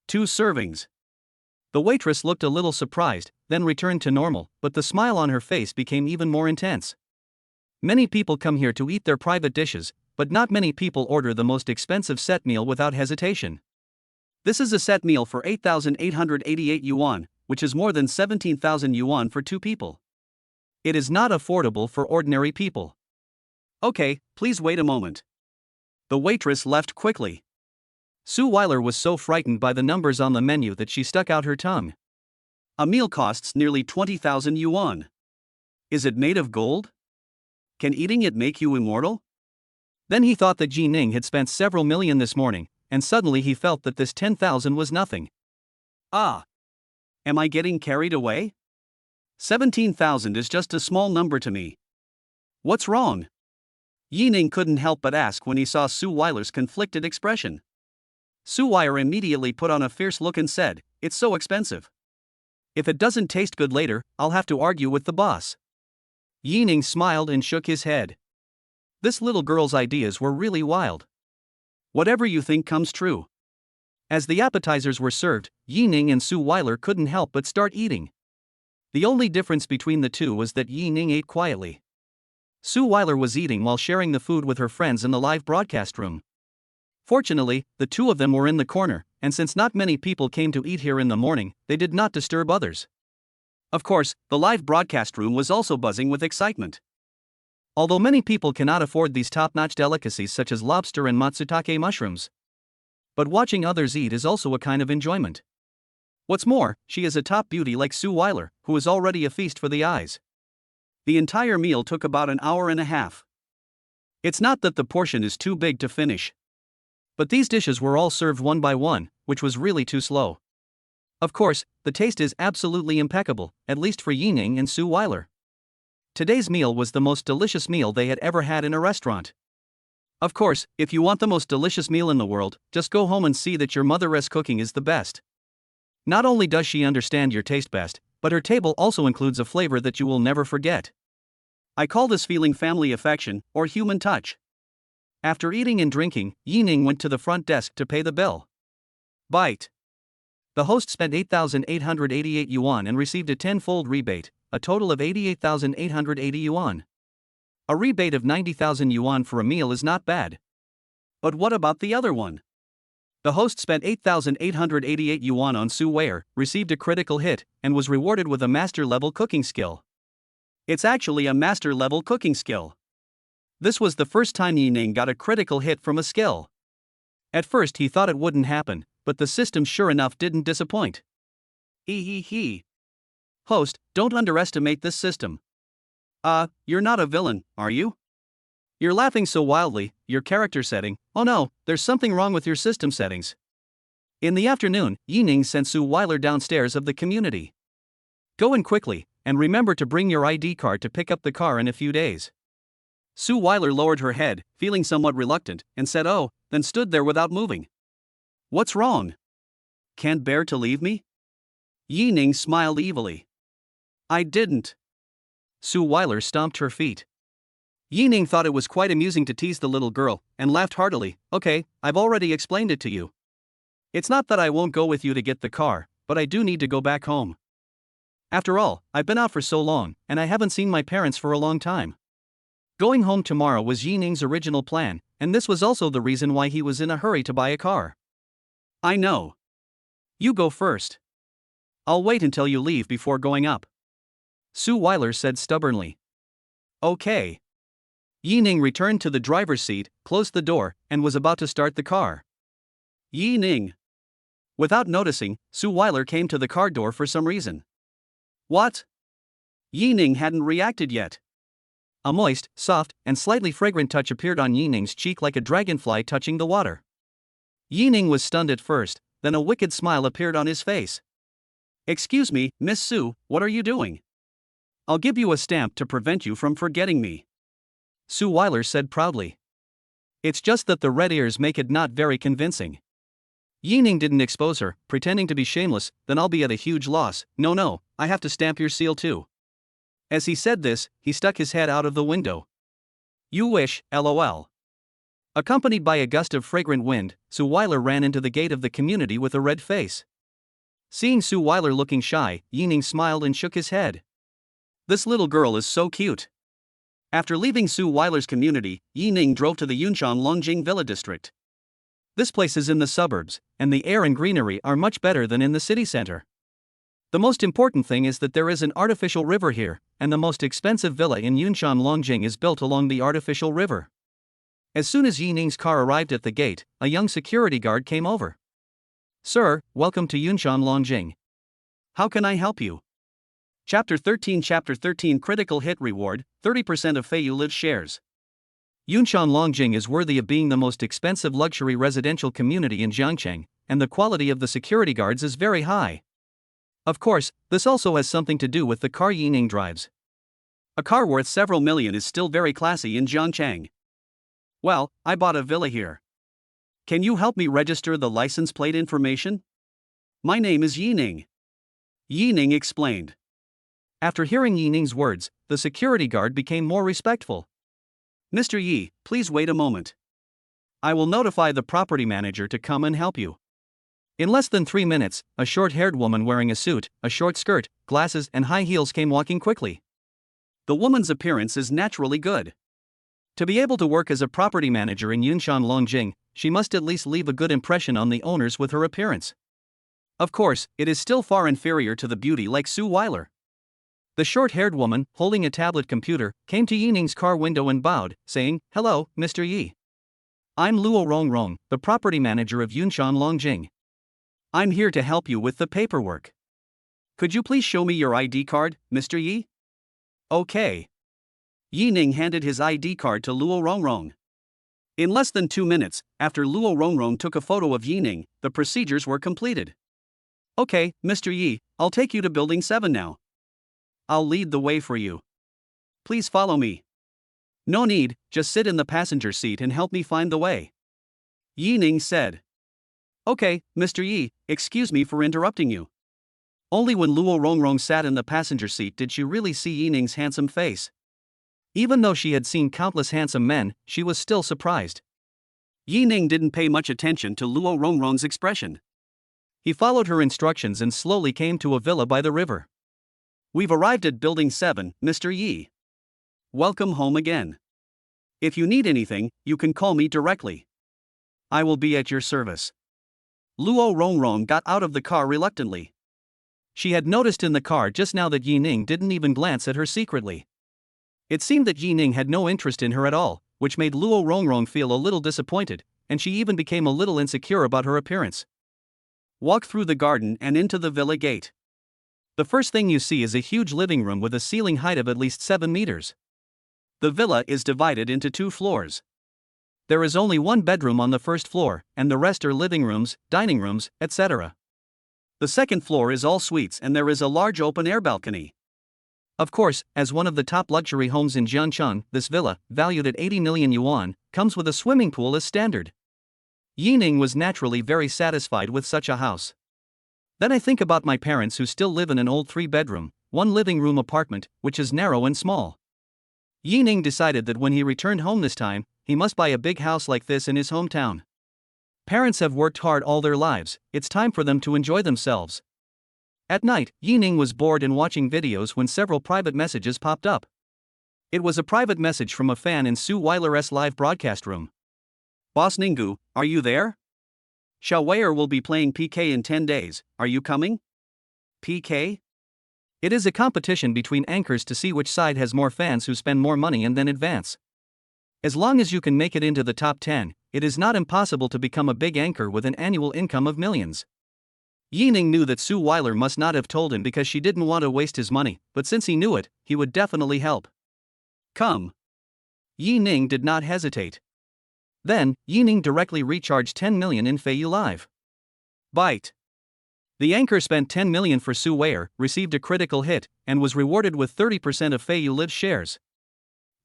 2 servings. The waitress looked a little surprised, then returned to normal, but the smile on her face became even more intense. Many people come here to eat their private dishes, but not many people order the most expensive set meal without hesitation. This is a set meal for 8,888 yuan, which is more than 17,000 yuan for 2 people. It is not affordable for ordinary people. Okay, please wait a moment. The waitress left quickly. Suile was so frightened by the numbers on the menu that she stuck out her tongue. A meal costs nearly 20,000 yuan. Is it made of gold? Can eating it make you immortal? Then he thought that Yi Ning had spent several million this morning, and suddenly he felt that this 10,000 was nothing. Ah! Am I getting carried away? 17,000 is just a small number to me. What's wrong? Yi Ning couldn't help but ask when he saw Suile's conflicted expression. Suile immediately put on a fierce look and said, It's so expensive. If it doesn't taste good later, I'll have to argue with the boss. Yi Ning smiled and shook his head. This little girl's ideas were really wild. Whatever you think comes true. As the appetizers were served, Yi Ning and Suile couldn't help but start eating. The only difference between the two was that Yi Ning ate quietly. Suile was eating while sharing the food with her friends in the live broadcast room. Fortunately, the two of them were in the corner, and since not many people came to eat here in the morning, they did not disturb others. Of course, the live broadcast room was also buzzing with excitement. Although many people cannot afford these top-notch delicacies such as lobster and matsutake mushrooms. But watching others eat is also a kind of enjoyment. What's more, she is a top beauty like Suile, who is already a feast for the eyes. The entire meal took about an hour and a half. It's not that the portion is too big to finish. But these dishes were all served one by one, which was really too slow. Of course, the taste is absolutely impeccable, at least for Yi Ning and Suile. Today's meal was the most delicious meal they had ever had in a restaurant. Of course, if you want the most delicious meal in the world, just go home and see that your mother's cooking is the best. Not only does she understand your taste best, but her table also includes a flavor that you will never forget. I call this feeling family affection, or human touch. After eating and drinking, Yi Ning went to the front desk to pay the bill. Bite. The host spent 8,888 yuan and received a 10-fold rebate, a total of 88,880 yuan. A rebate of 90,000 yuan for a meal is not bad, But what about the other one? The host spent 8,888 yuan on Suile, received a critical hit, and was rewarded with a master-level cooking skill. It's actually a master-level cooking skill. This was the first time Yining got a critical hit from a skill. At first he thought it wouldn't happen, but the system sure enough didn't disappoint. He. Host, don't underestimate this system. You're not a villain, are you? You're laughing so wildly, your character setting. Oh no, there's something wrong with your system settings. In the afternoon, Yining sent Suile downstairs of the community. Go in quickly, and remember to bring your ID card to pick up the car in a few days. Suile lowered her head, feeling somewhat reluctant, and said oh, then stood there without moving. What's wrong? Can't bear to leave me? Yining smiled evilly. I didn't. Suile stomped her feet. Yining thought it was quite amusing to tease the little girl, and laughed heartily. Okay, I've already explained it to you. It's not that I won't go with you to get the car, but I do need to go back home. After all, I've been out for so long, and I haven't seen my parents for a long time. Going home tomorrow was Yining's original plan, and this was also the reason why he was in a hurry to buy a car. I know. You go first. I'll wait until you leave before going up. Suile said stubbornly. Okay. Yining returned to the driver's seat, closed the door, and was about to start the car. Yining. Without noticing, Suile came to the car door for some reason. What? Yining hadn't reacted yet. A moist, soft, and slightly fragrant touch appeared on Yining's cheek like a dragonfly touching the water. Yining was stunned at first, then a wicked smile appeared on his face. Excuse me, Miss Su, what are you doing? I'll give you a stamp to prevent you from forgetting me. Suile said proudly. It's just that the red ears make it not very convincing. Yining didn't expose her, pretending to be shameless. Then I'll be at a huge loss. No, I have to stamp your seal too. As he said this, he stuck his head out of the window. You wish, lol. Accompanied by a gust of fragrant wind, Suile ran into the gate of the community with a red face. Seeing Suile looking shy, Yining smiled and shook his head. This little girl is so cute. After leaving Suile's community, Yining drove to the Yunshan Longjing Villa district. This place is in the suburbs, and the air and greenery are much better than in the city center. The most important thing is that there is an artificial river here, and the most expensive villa in Yunshan Longjing is built along the artificial river. As soon as Yining's car arrived at the gate, a young security guard came over. Sir, welcome to Yunshan Longjing. How can I help you? Chapter 13 Critical Hit Reward, 30% of Feiyu Live shares. Yunshan Longjing is worthy of being the most expensive luxury residential community in Jiangcheng, and the quality of the security guards is very high. Of course, this also has something to do with the car Yining drives. A car worth several million is still very classy in Jiangcheng. Well, I bought a villa here. Can you help me register the license plate information? My name is Yining. Yining explained. After hearing Yining's words, the security guard became more respectful. Mr. Yi, please wait a moment. I will notify the property manager to come and help you. In less than 3 minutes, a short-haired woman wearing a suit, a short skirt, glasses, and high heels came walking quickly. The woman's appearance is naturally good. To be able to work as a property manager in Yunshan Longjing, she must at least leave a good impression on the owners with her appearance. Of course, it is still far inferior to the beauty like Suile. The short-haired woman, holding a tablet computer, came to Yining's car window and bowed, saying, Hello, Mr. Yi. I'm Luo Rongrong, the property manager of Yunshan Longjing. I'm here to help you with the paperwork. Could you please show me your ID card, Mr. Yi? Okay. Yining handed his ID card to Luo Rongrong. In less than 2 minutes, after Luo Rongrong took a photo of Yining, the procedures were completed. Okay, Mr. Yi, I'll take you to Building 7 now. I'll lead the way for you. Please follow me. No need, just sit in the passenger seat and help me find the way. Yining said. Okay, Mr. Yi, excuse me for interrupting you. Only when Luo Rongrong sat in the passenger seat did she really see Yining's handsome face. Even though she had seen countless handsome men, she was still surprised. Yining didn't pay much attention to Luo Rongrong's expression. He followed her instructions and slowly came to a villa by the river. We've arrived at Building 7, Mr. Yi. Welcome home again. If you need anything, you can call me directly. I will be at your service. Luo Rongrong got out of the car reluctantly. She had noticed in the car just now that Yining didn't even glance at her secretly. It seemed that Yining had no interest in her at all, which made Luo Rongrong feel a little disappointed, and she even became a little insecure about her appearance. Walk through the garden and into the villa gate. The first thing you see is a huge living room with a ceiling height of at least 7 meters. The villa is divided into 2 floors. There is only one bedroom on the first floor, and the rest are living rooms, dining rooms, etc. The second floor is all suites and there is a large open-air balcony. Of course, as one of the top luxury homes in Jiangcheng, this villa, valued at 80 million yuan, comes with a swimming pool as standard. Yining was naturally very satisfied with such a house. Then I think about my parents who still live in an old 3-bedroom, 1 living room apartment, which is narrow and small. Yining decided that when he returned home this time, he must buy a big house like this in his hometown. Parents have worked hard all their lives, it's time for them to enjoy themselves. At night, Yining was bored and watching videos when several private messages popped up. It was a private message from a fan in Suile's live broadcast room. Boss Ninggu, are you there? Xiao Weier will be playing PK in 10 days, are you coming? PK? It is a competition between anchors to see which side has more fans who spend more money and then advance. As long as you can make it into the top 10, it is not impossible to become a big anchor with an annual income of millions. Yining knew that Suile must not have told him because she didn't want to waste his money, but since he knew it, he would definitely help. Come. Yining did not hesitate. Then, Yining directly recharged 10 million in Feiyu Live. Bite. The anchor spent 10 million for Suile, received a critical hit, and was rewarded with 30% of Feiyu Live shares.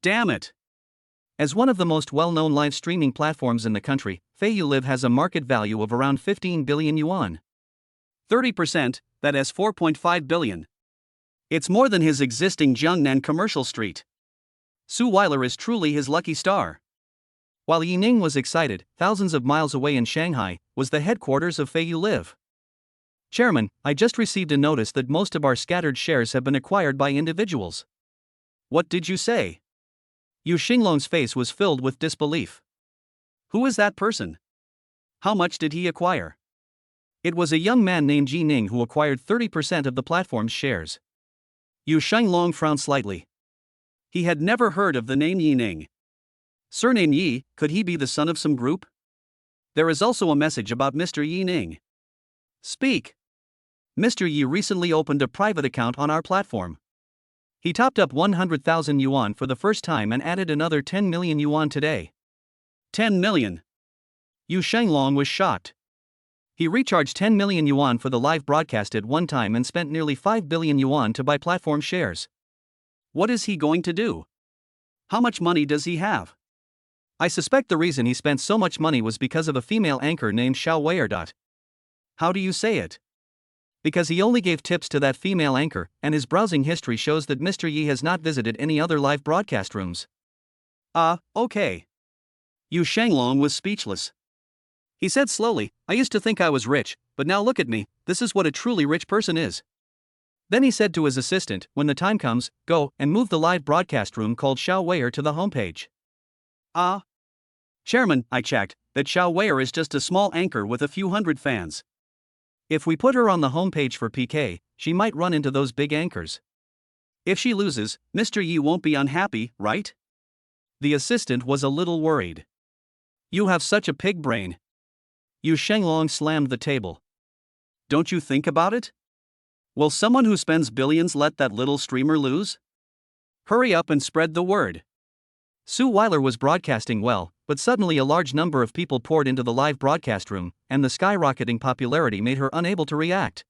Damn it! As one of the most well-known live streaming platforms in the country, Feiyu Live has a market value of around 15 billion yuan. 30%, that is 4.5 billion. It's more than his existing Jiangnan commercial street. Suile is truly his lucky star. While Yining was excited, thousands of miles away in Shanghai was the headquarters of Feiyu Live. Chairman, I just received a notice that most of our scattered shares have been acquired by individuals. What did you say? Yu Xinglong's face was filled with disbelief. Who is that person? How much did he acquire? It was a young man named Ji Ning who acquired 30% of the platform's shares. Yu Xinglong frowned slightly. He had never heard of the name Yi Ning. Surname Yi, could he be the son of some group? There is also a message about Mr. Yi Ning. Speak. Mr. Yi recently opened a private account on our platform. He topped up 100,000 yuan for the first time and added another 10 million yuan today. 10 million. Yu Xinglong was shocked. He recharged 10 million yuan for the live broadcast at one time and spent nearly 5 billion yuan to buy platform shares. What is he going to do? How much money does he have? I suspect the reason he spent so much money was because of a female anchor named Xiao Weier. How do you say it? Because he only gave tips to that female anchor, and his browsing history shows that Mr. Yi has not visited any other live broadcast rooms. Okay. Yu Xinglong was speechless. He said slowly, I used to think I was rich, but now look at me, this is what a truly rich person is. Then he said to his assistant, when the time comes, go and move the live broadcast room called Xiao Weier to the homepage. Chairman, I checked, that Xiao Weier is just a small anchor with a few hundred fans. If we put her on the homepage for PK, she might run into those big anchors. If she loses, Mr. Yi won't be unhappy, right? The assistant was a little worried. You have such a pig brain. Yu Xinglong slammed the table. Don't you think about it? Will someone who spends billions let that little streamer lose? Hurry up and spread the word. Suile was broadcasting well, but suddenly a large number of people poured into the live broadcast room, and the skyrocketing popularity made her unable to react.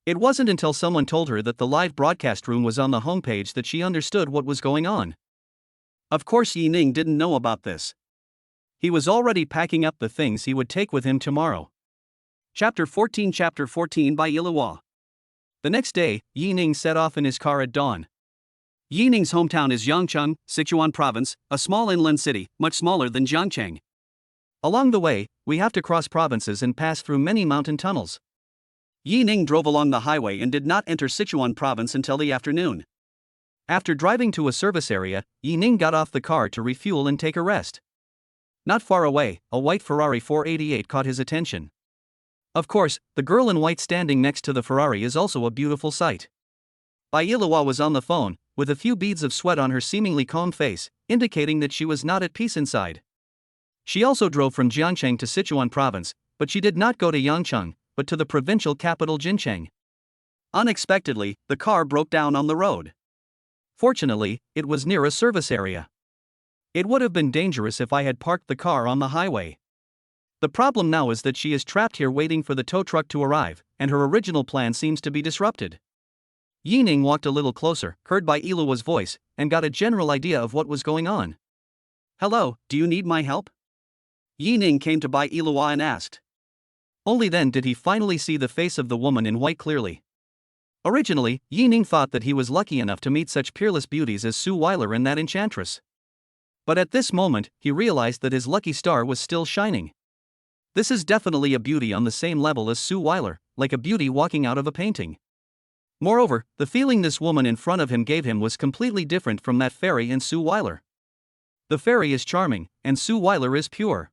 It wasn't until someone told her that the live broadcast room was on the homepage that she understood what was going on. Of course Yi Ning didn't know about this. He was already packing up the things he would take with him tomorrow. Chapter 14 by Iluwa. The next day, Yi Ning set off in his car at dawn. Yi Ning's hometown is Yangcheng, Sichuan province, a small inland city, much smaller than Jiangcheng. Along the way, we have to cross provinces and pass through many mountain tunnels. Yi Ning drove along the highway and did not enter Sichuan province until the afternoon. After driving to a service area, Yi Ning got off the car to refuel and take a rest. Not far away, a white Ferrari 488 caught his attention. Of course, the girl in white standing next to the Ferrari is also a beautiful sight. Bailawa was on the phone, with a few beads of sweat on her seemingly calm face, indicating that she was not at peace inside. She also drove from Jiangcheng to Sichuan province, but she did not go to Yangcheng, but to the provincial capital Jincheng. Unexpectedly, the car broke down on the road. Fortunately, it was near a service area. It would have been dangerous if I had parked the car on the highway. The problem now is that she is trapped here waiting for the tow truck to arrive, and her original plan seems to be disrupted. Yining walked a little closer, heard Bailawa's voice, and got a general idea of what was going on. "Hello, do you need my help?" Yining came to Bailawa and asked. Only then did he finally see the face of the woman in white clearly. Originally, Yining thought that he was lucky enough to meet such peerless beauties as Suile and that enchantress. But at this moment, he realized that his lucky star was still shining. This is definitely a beauty on the same level as Suile, like a beauty walking out of a painting. Moreover, the feeling this woman in front of him gave him was completely different from that fairy in Suile. The fairy is charming, and Suile is pure.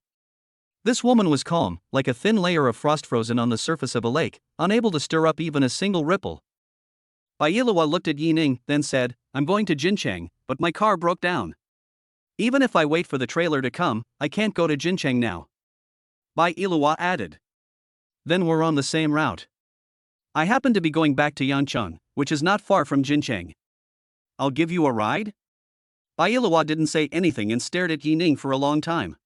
This woman was calm, like a thin layer of frost frozen on the surface of a lake, unable to stir up even a single ripple. Bailawa looked at Yining, then said, "I'm going to Jincheng, but my car broke down. Even if I wait for the trailer to come, I can't go to Jincheng now." Bailawa added. "Then we're on the same route. I happen to be going back to Yangcheng, which is not far from Jincheng. I'll give you a ride?" Bailawa didn't say anything and stared at Yining for a long time.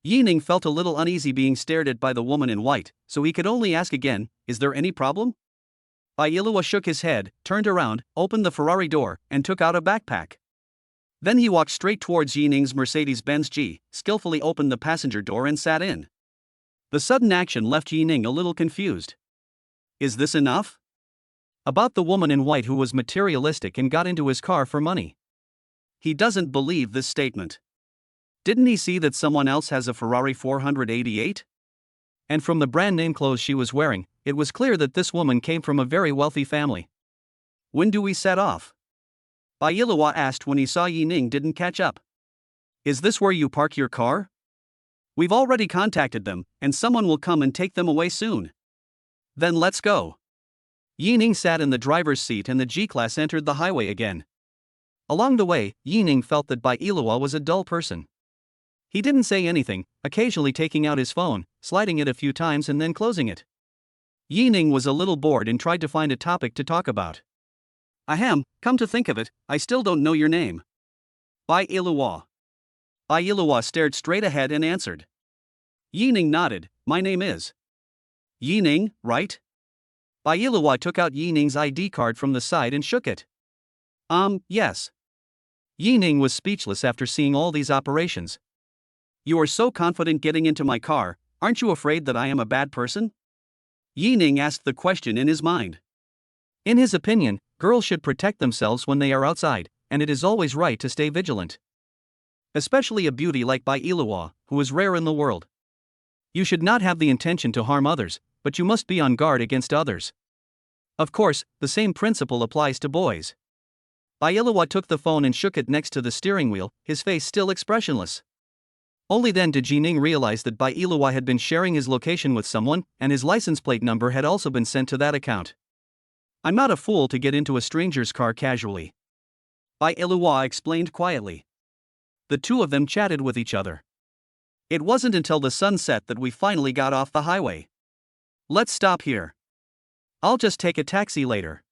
Yining felt a little uneasy being stared at by the woman in white, so he could only ask again, "Is there any problem?" Bailawa shook his head, turned around, opened the Ferrari door, and took out a backpack. Then he walked straight towards Yining's Mercedes-Benz G, skillfully opened the passenger door and sat in. The sudden action left Yining a little confused. Is this enough? About the woman in white who was materialistic and got into his car for money. He doesn't believe this statement. Didn't he see that someone else has a Ferrari 488? And from the brand name clothes she was wearing, it was clear that this woman came from a very wealthy family. When do we set off? Bailawa asked when he saw Yining didn't catch up. Is this where you park your car? We've already contacted them, and someone will come and take them away soon. Then let's go. Yining sat in the driver's seat and the G-Class entered the highway again. Along the way, Yining felt that Bailawa was a dull person. He didn't say anything, occasionally taking out his phone, sliding it a few times and then closing it. Yining was a little bored and tried to find a topic to talk about. Ahem, come to think of it, I still don't know your name. Bailawa. Bailawa stared straight ahead and answered. Yining nodded, my name is. Yining, right? Bailawa took out Yining's ID card from the side and shook it. Yes. Yining was speechless after seeing all these operations. You are so confident getting into my car, aren't you afraid that I am a bad person? Yining asked the question in his mind. In his opinion, girls should protect themselves when they are outside, and it is always right to stay vigilant. Especially a beauty like Bailawa, who is rare in the world. You should not have the intention to harm others, but you must be on guard against others. Of course, the same principle applies to boys. Bailawa took the phone and shook it next to the steering wheel, his face still expressionless. Only then did Yining realize that Bailawa had been sharing his location with someone, and his license plate number had also been sent to that account. I'm not a fool to get into a stranger's car casually. Bailawa explained quietly. The two of them chatted with each other. It wasn't until the sun set that we finally got off the highway. Let's stop here. I'll just take a taxi later.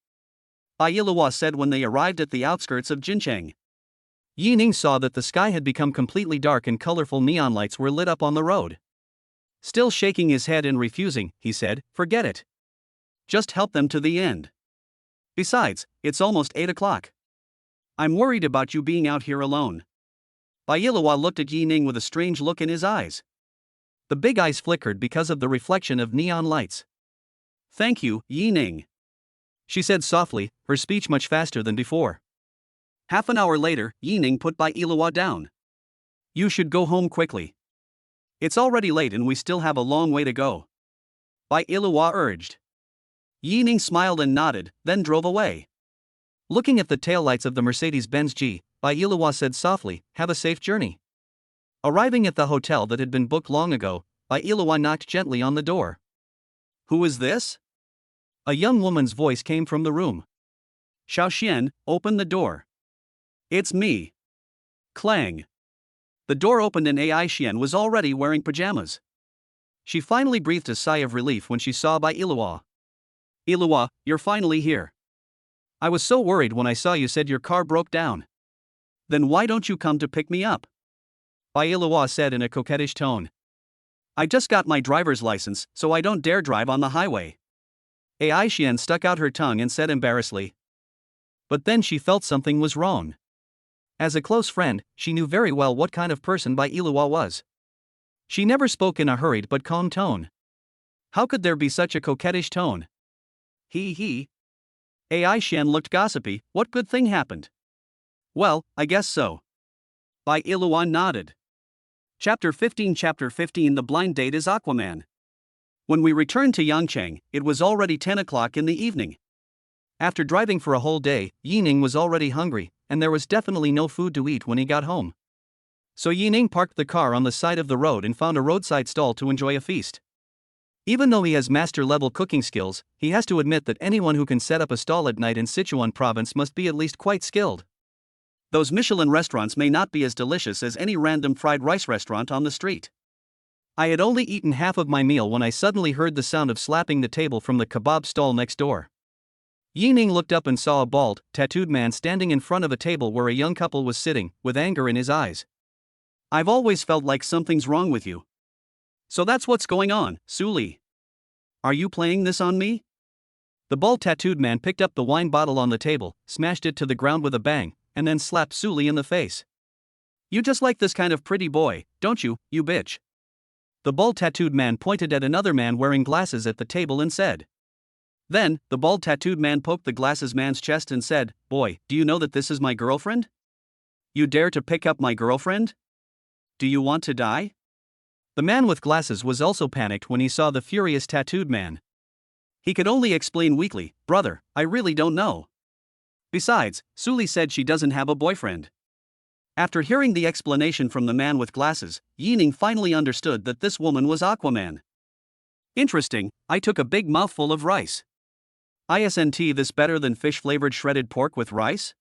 Bailawa said when they arrived at the outskirts of Jincheng. Yining saw that the sky had become completely dark and colorful neon lights were lit up on the road. Still shaking his head and refusing, he said, forget it. Just help them to the end. Besides, it's almost 8 o'clock. I'm worried about you being out here alone. Bailawa looked at Yining with a strange look in his eyes. The big eyes flickered because of the reflection of neon lights. Thank you, Yining. She said softly, her speech much faster than before. Half an hour later, Yining put Bailawa down. You should go home quickly. It's already late and we still have a long way to go. Bailawa urged. Yining smiled and nodded, then drove away. Looking at the taillights of the Mercedes-Benz G, Bailawa said softly, have a safe journey. Arriving at the hotel that had been booked long ago, Bai Iluwa knocked gently on the door. "Who is this?" A young woman's voice came from the room. "Xiao Xian, open the door." "It's me." Clang. The door opened and Ai Xian was already wearing pajamas. She finally breathed a sigh of relief when she saw Bai Iluwa. "Iluwa, you're finally here. I was so worried when I saw you said your car broke down." "Then why don't you come to pick me up?" Bai Iluwa said in a coquettish tone. "I just got my driver's license, so I don't dare drive on the highway." Ai Xian stuck out her tongue and said embarrassedly. But then she felt something was wrong. As a close friend, she knew very well what kind of person Bai Iluwa was. She never spoke in a hurried but calm tone. How could there be such a coquettish tone? He. Ai Xian looked gossipy. What good thing happened? "Well, I guess so." Bai Iluwa nodded. Chapter 15 The blind date is Aquaman. When we returned to Yangcheng, it was already 10 o'clock in the evening. After driving for a whole day, Yining was already hungry, and there was definitely no food to eat when he got home. So Yining parked the car on the side of the road and found a roadside stall to enjoy a feast. Even though he has master-level cooking skills, he has to admit that anyone who can set up a stall at night in Sichuan province must be at least quite skilled. Those Michelin restaurants may not be as delicious as any random fried rice restaurant on the street. I had only eaten half of my meal when I suddenly heard the sound of slapping the table from the kebab stall next door. Yining looked up and saw a bald, tattooed man standing in front of a table where a young couple was sitting, with anger in his eyes. "I've always felt like something's wrong with you." "So that's what's going on, Suile. Are you playing this on me?" The bald tattooed man picked up the wine bottle on the table, smashed it to the ground with a bang, and then slapped Suile in the face. "You just like this kind of pretty boy, don't you, you bitch?" The bald tattooed man pointed at another man wearing glasses at the table and said. Then, the bald tattooed man poked the glasses man's chest and said, "Boy, do you know that this is my girlfriend? You dare to pick up my girlfriend? Do you want to die?" The man with glasses was also panicked when he saw the furious tattooed man. He could only explain weakly, "Brother, I really don't know. Besides, Suile said she doesn't have a boyfriend." After hearing the explanation from the man with glasses, Yining finally understood that this woman was Aquaman. Interesting, I took a big mouthful of rice. Isn't this better than fish-flavored shredded pork with rice?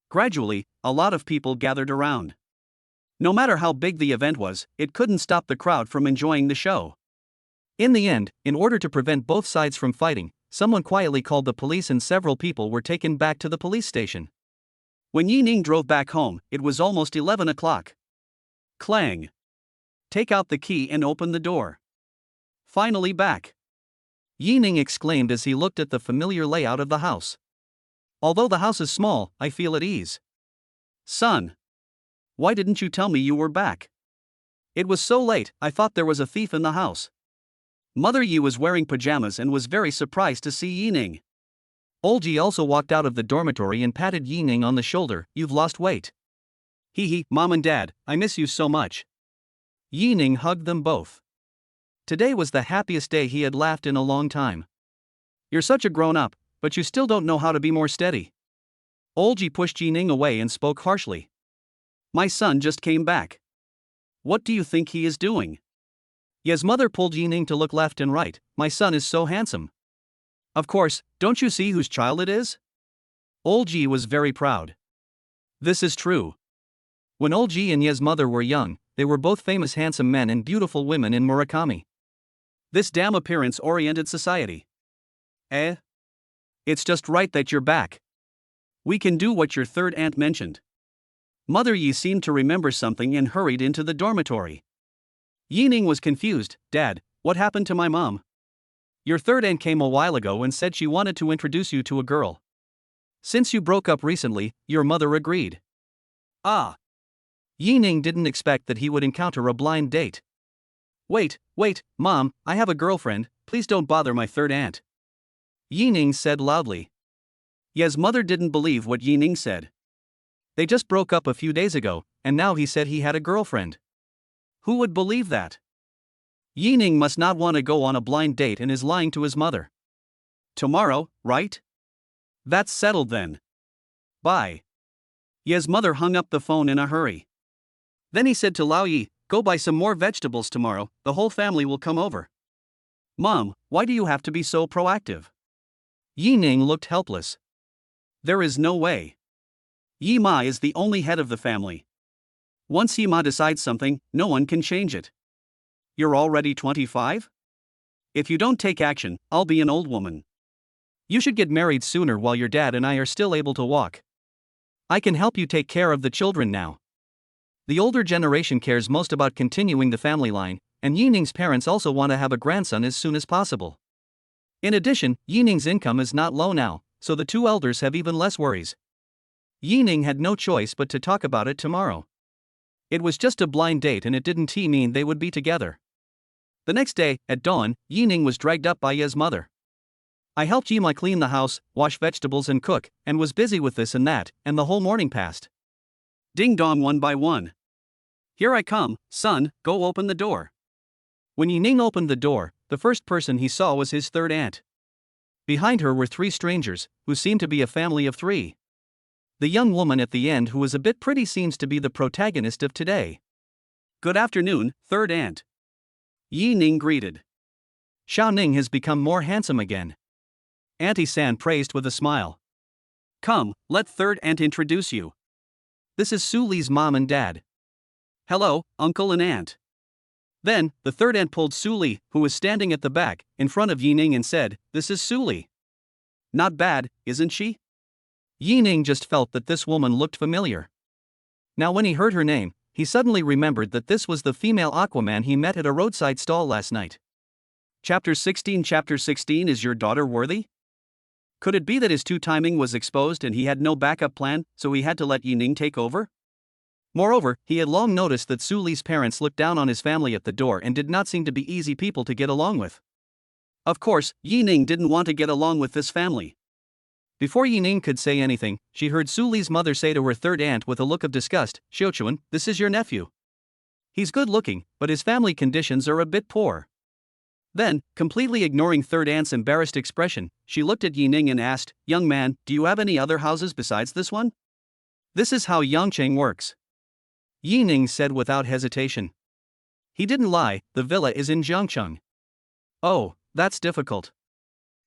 Gradually, a lot of people gathered around. No matter how big the event was, it couldn't stop the crowd from enjoying the show. In the end, in order to prevent both sides from fighting, someone quietly called the police and several people were taken back to the police station. When Yining drove back home, it was almost 11 o'clock. Clang. Take out the key and open the door. Finally back. Yining exclaimed as he looked at the familiar layout of the house. Although the house is small, I feel at ease. Son. Why didn't you tell me you were back? It was so late, I thought there was a thief in the house. Mother Yi was wearing pajamas and was very surprised to see Yining. Olji also walked out of the dormitory and patted Yining on the shoulder. "You've lost weight." "Hee, Mom and Dad, I miss you so much." Yining hugged them both. Today was the happiest day he had laughed in a long time. "You're such a grown-up, but you still don't know how to be more steady." Olji pushed Yining away and spoke harshly. "My son just came back. What do you think he is doing?" Ye's mother pulled Yining to look left and right. "My son is so handsome." "Of course, don't you see whose child it is?" Olji was very proud. This is true. When Olji and Ye's mother were young, they were both famous handsome men and beautiful women in Murakami. This damn appearance-oriented society. It's just right that you're back. We can do what your third aunt mentioned. Mother Yi seemed to remember something and hurried into the dormitory. Yining was confused. "Dad, what happened to my mom?" "Your third aunt came a while ago and said she wanted to introduce you to a girl. Since you broke up recently, your mother agreed." Ah. Yining didn't expect that he would encounter a blind date. Wait, Mom, I have a girlfriend, please don't bother my third aunt." Yining said loudly. Ye's mother didn't believe what Yining said. They just broke up a few days ago, and now he said he had a girlfriend. Who would believe that? Yining must not want to go on a blind date and is lying to his mother. Tomorrow, right? That's settled then. Bye. Ye's mother hung up the phone in a hurry. Then he said to Lao Yi, "Go buy some more vegetables tomorrow, the whole family will come over." "Mom, why do you have to be so proactive?" Yi Ning looked helpless. "There is no way. Yi Ma is the only head of the family. Once Yi Ma decides something, no one can change it. You're already 25? If you don't take action, I'll be an old woman. You should get married sooner while your dad and I are still able to walk. I can help you take care of the children now." The older generation cares most about continuing the family line, and Yi Ning's parents also want to have a grandson as soon as possible. In addition, Yi Ning's income is not low now, so the two elders have even less worries. Yi Ning had no choice but to talk about it tomorrow. It was just a blind date and it didn't mean they would be together. The next day, at dawn, Yi Ning was dragged up by Ye's mother. "I helped Yi Ma clean the house, wash vegetables and cook, and was busy with this and that, and the whole morning passed. Ding dong one by one. Here I come, son, go open the door." When Yi Ning opened the door, the first person he saw was his third aunt. Behind her were three strangers, who seemed to be a family of three. The young woman at the end who was a bit pretty seems to be the protagonist of today. "Good afternoon, third aunt," Yi Ning greeted. "Xiao Ning has become more handsome again," Auntie San praised with a smile. "Come, let third aunt introduce you. This is Suile's mom and dad. Hello, uncle and aunt." Then, the third aunt pulled Suile, who was standing at the back, in front of Yi Ning and said, "This is Suile. Not bad, isn't she?" Yi Ning just felt that this woman looked familiar. Now when he heard her name, he suddenly remembered that this was the female Aquaman he met at a roadside stall last night. Chapter 16 Is your daughter worthy? Could it be that his two-timing was exposed and he had no backup plan, so he had to let Yi Ning take over? Moreover, he had long noticed that Suile's parents looked down on his family at the door and did not seem to be easy people to get along with. Of course, Yi Ning didn't want to get along with this family. Before Yi Ning could say anything, she heard Suile's mother say to her third aunt with a look of disgust, "Xiuchuan, this is your nephew. He's good looking, but his family conditions are a bit poor." Then, completely ignoring third aunt's embarrassed expression, she looked at Yi Ning and asked, "Young man, do you have any other houses besides this one?" "This is how Yangcheng works," Yi Ning said without hesitation. He didn't lie, the villa is in Jiangcheng. "Oh, that's difficult."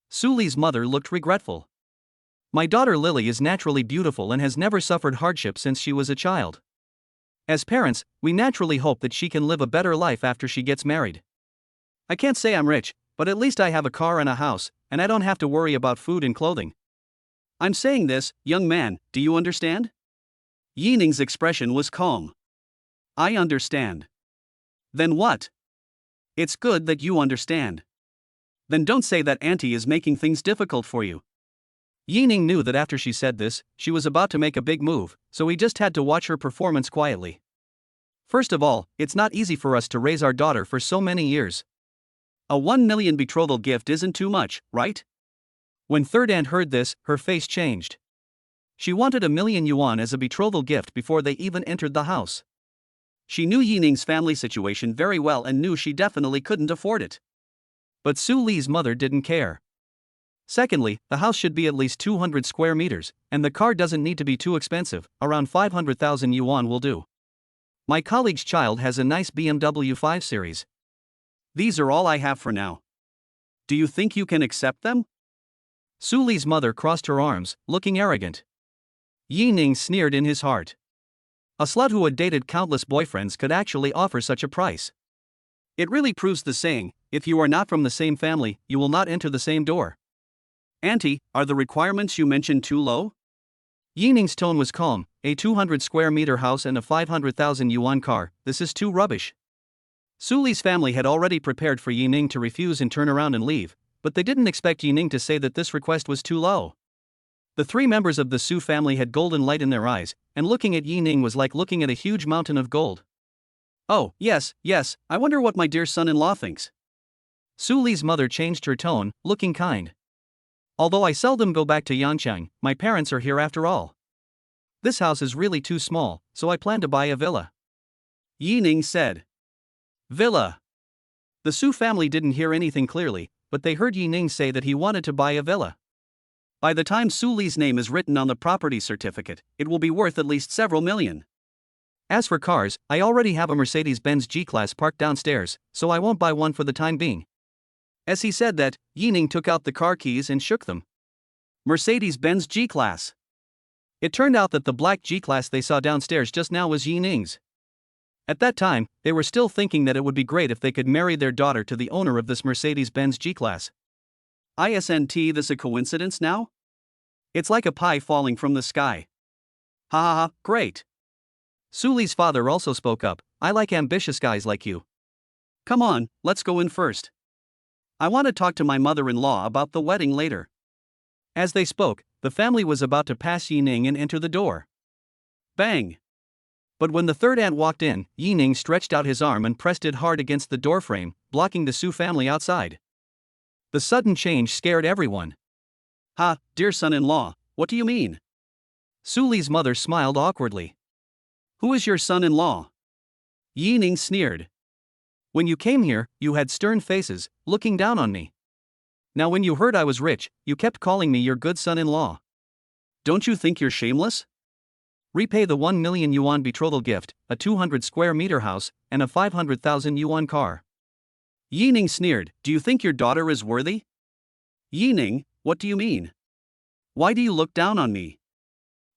Suile's mother looked regretful. "My daughter Lily is naturally beautiful and has never suffered hardship since she was a child. As parents, we naturally hope that she can live a better life after she gets married. I can't say I'm rich, but at least I have a car and a house, and I don't have to worry about food and clothing. I'm saying this, young man, do you understand?" Yi Ning's expression was calm. "I understand." "Then what? It's good that you understand. Then don't say that auntie is making things difficult for you." Yi Ning knew that after she said this, she was about to make a big move, so he just had to watch her performance quietly. "First of all, it's not easy for us to raise our daughter for so many years. A 1 million betrothal gift isn't too much, right?" When third aunt heard this, her face changed. She wanted 1,000,000 yuan as a betrothal gift before they even entered the house. She knew Yi Ning's family situation very well and knew she definitely couldn't afford it. But Suile's mother didn't care. Secondly, the house should be at least 200 square meters, and the car doesn't need to be too expensive, around 500,000 yuan will do. My colleague's child has a nice BMW 5 Series. These are all I have for now. Do you think you can accept them?" Suile's mother crossed her arms, looking arrogant. Yi Ning sneered in his heart. A slut who had dated countless boyfriends could actually offer such a price. It really proves the saying, if you are not from the same family, you will not enter the same door. "Auntie, are the requirements you mentioned too low?" Yi Ning's tone was calm. "A 200 square meter house and a 500,000 yuan car, this is too rubbish." Suile's family had already prepared for Yi Ning to refuse and turn around and leave, but they didn't expect Yi Ning to say that this request was too low. The three members of the Su family had golden light in their eyes, and looking at Yi Ning was like looking at a huge mountain of gold. "Oh, yes, I wonder what my dear son-in-law thinks." Suile's mother changed her tone, looking kind. "Although I seldom go back to Yangcheng, my parents are here after all. This house is really too small, so I plan to buy a villa." Yi Ning said. "Villa." The Su family didn't hear anything clearly, but they heard Yi Ning say that he wanted to buy a villa. By the time Suile's name is written on the property certificate, it will be worth at least several million. As for cars, I already have a Mercedes-Benz G-Class parked downstairs, so I won't buy one for the time being. As he said that, Yining took out the car keys and shook them. Mercedes-Benz G-Class. It turned out that the black G-Class they saw downstairs just now was Yining's. At that time, they were still thinking that it would be great if they could marry their daughter to the owner of this Mercedes-Benz G-Class. Isn't this a coincidence now? It's like a pie falling from the sky. Ha ha ha, great. Suile's father also spoke up, I like ambitious guys like you. Come on, let's go in first. I want to talk to my mother-in-law about the wedding later. As they spoke, the family was about to pass Yining and enter the door. Bang! But when the third aunt walked in, Yining stretched out his arm and pressed it hard against the doorframe, blocking the Su family outside. The sudden change scared everyone. Ha, dear son-in-law, what do you mean? Suile's mother smiled awkwardly. Who is your son-in-law? Yining sneered. When you came here, you had stern faces, looking down on me. Now when you heard I was rich, you kept calling me your good son-in-law. Don't you think you're shameless? Repay the 1 million yuan betrothal gift, a 200 square meter house, and a 500,000 yuan car. Yining sneered, do you think your daughter is worthy? Yining, what do you mean? Why do you look down on me?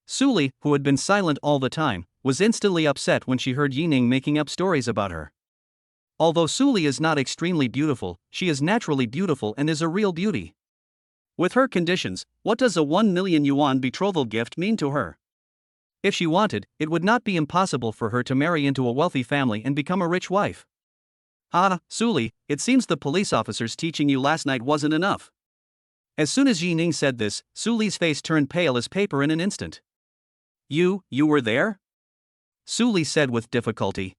Suile, who had been silent all the time, was instantly upset when she heard Yining making up stories about her. Although Suile is not extremely beautiful, she is naturally beautiful and is a real beauty. With her conditions, what does a 1 million yuan betrothal gift mean to her? If she wanted, it would not be impossible for her to marry into a wealthy family and become a rich wife. Ah, Suile, it seems the police officers teaching you last night wasn't enough. As soon as Yining said this, Suile's face turned pale as paper in an instant. You were there? Suile said with difficulty.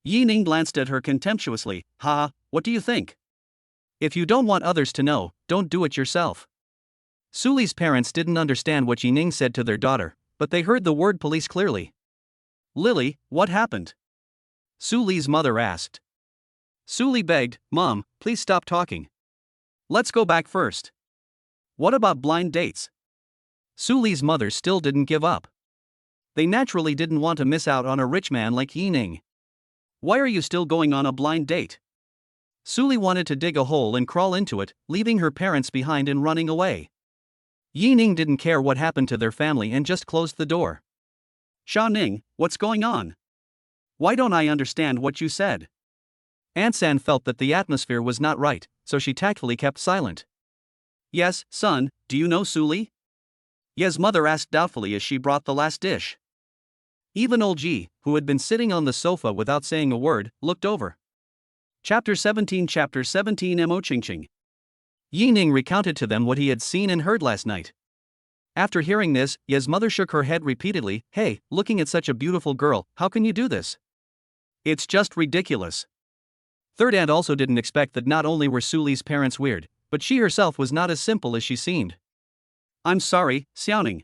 Yining glanced at her contemptuously. Ha, what do you think? If you don't want others to know, don't do it yourself. Suile's parents didn't understand what Yining said to their daughter, but they heard the word police clearly. Lily, what happened? Suile's mother asked. Suile begged, Mom, please stop talking. Let's go back first. What about blind dates? Suile's mother still didn't give up. They naturally didn't want to miss out on a rich man like Yining. Why are you still going on a blind date? Suile wanted to dig a hole and crawl into it, leaving her parents behind and running away. Yining didn't care what happened to their family and just closed the door. Xiaoning, what's going on? Why don't I understand what you said? Aunt San felt that the atmosphere was not right, so she tactfully kept silent. Yes, son, do you know Suile? Ye's mother asked doubtfully as she brought the last dish. Even old Ji, who had been sitting on the sofa without saying a word, looked over. Chapter 17 Mo Qingqing. Yining recounted to them what he had seen and heard last night. After hearing this, Ye's mother shook her head repeatedly. Hey, looking at such a beautiful girl, how can you do this? It's just ridiculous. Third aunt also didn't expect that not only were Suile's parents weird, but she herself was not as simple as she seemed. I'm sorry, Xiaoning.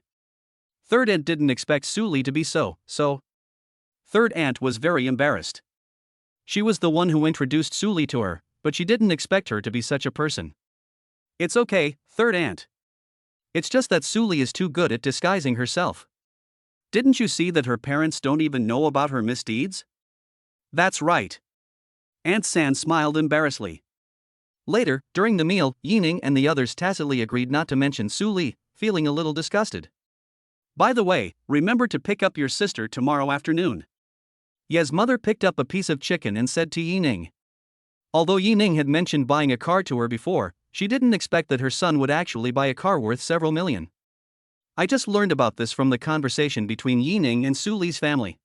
Third aunt didn't expect Suile to be so. Third aunt was very embarrassed. She was the one who introduced Suile to her, but she didn't expect her to be such a person. It's okay, third aunt. It's just that Suile is too good at disguising herself. Didn't you see that her parents don't even know about her misdeeds? That's right. Aunt San smiled embarrassedly. Later, during the meal, Yining and the others tacitly agreed not to mention Suile, feeling a little disgusted. By the way, remember to pick up your sister tomorrow afternoon. Ye's mother picked up a piece of chicken and said to Yining. Although Yining had mentioned buying a car to her before, she didn't expect that her son would actually buy a car worth several million. I just learned about this from the conversation between Yining and Suile's family.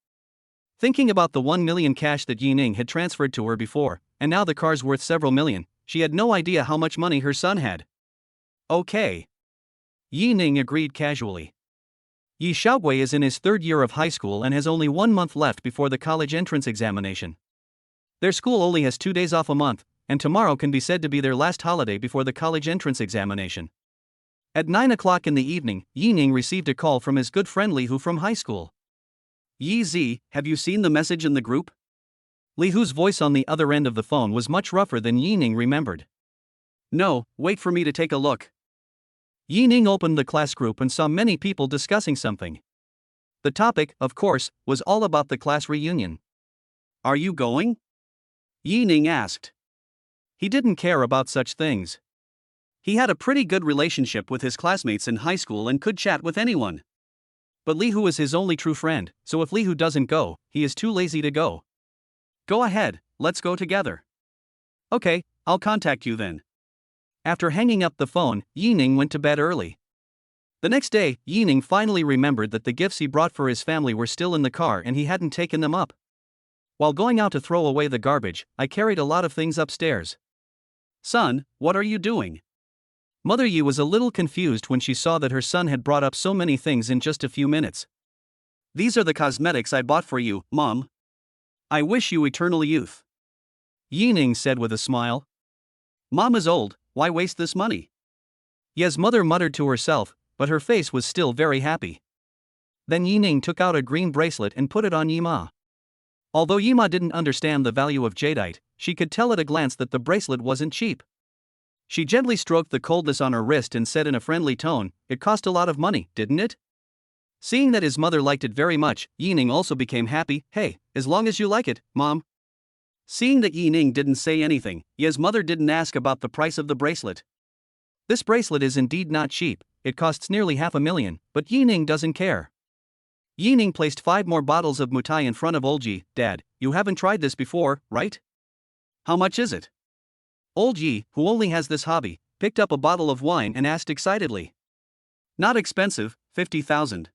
Thinking about the 1 million cash that Yining had transferred to her before, and now the car's worth several million, she had no idea how much money her son had. Okay. Yining agreed casually. Yi Xiaogui is in his third year of high school and has only 1 month left before the college entrance examination. Their school only has 2 days off a month, and tomorrow can be said to be their last holiday before the college entrance examination. At 9 o'clock in the evening, Yining received a call from his good friend Li Hu from high school. Yi Zi, have you seen the message in the group? Li Hu's voice on the other end of the phone was much rougher than Yining remembered. No, wait for me to take a look. Yining opened the class group and saw many people discussing something. The topic, of course, was all about the class reunion. "Are you going?" Yining asked. He didn't care about such things. He had a pretty good relationship with his classmates in high school and could chat with anyone. But Li Hu is his only true friend, so if Li Hu doesn't go, he is too lazy to go. "Go ahead, let's go together." "Okay, I'll contact you then." After hanging up the phone, Yining went to bed early. The next day, Yining finally remembered that the gifts he brought for his family were still in the car and he hadn't taken them up. "While going out to throw away the garbage, I carried a lot of things upstairs." "Son, what are you doing?" Mother Yi was a little confused when she saw that her son had brought up so many things in just a few minutes. "These are the cosmetics I bought for you, Mom. I wish you eternal youth," Yining said with a smile. "Mom is old, why waste this money?" Ye's mother muttered to herself, but her face was still very happy. Then Yining took out a green bracelet and put it on Yima. Although Yima didn't understand the value of jadeite, she could tell at a glance that the bracelet wasn't cheap. She gently stroked the coldness on her wrist and said in a friendly tone, "It cost a lot of money, didn't it?" Seeing that his mother liked it very much, Yining also became happy. "Hey, as long as you like it, Mom." Seeing that Yining didn't say anything, Ye's mother didn't ask about the price of the bracelet. "This bracelet is indeed not cheap, it costs nearly 500,000, but Yining doesn't care." Yining placed 5 more bottles of mutai in front of Olji. "Dad, you haven't tried this before, right? How much is it?" Olji, who only has this hobby, picked up a bottle of wine and asked excitedly. "Not expensive, 50,000.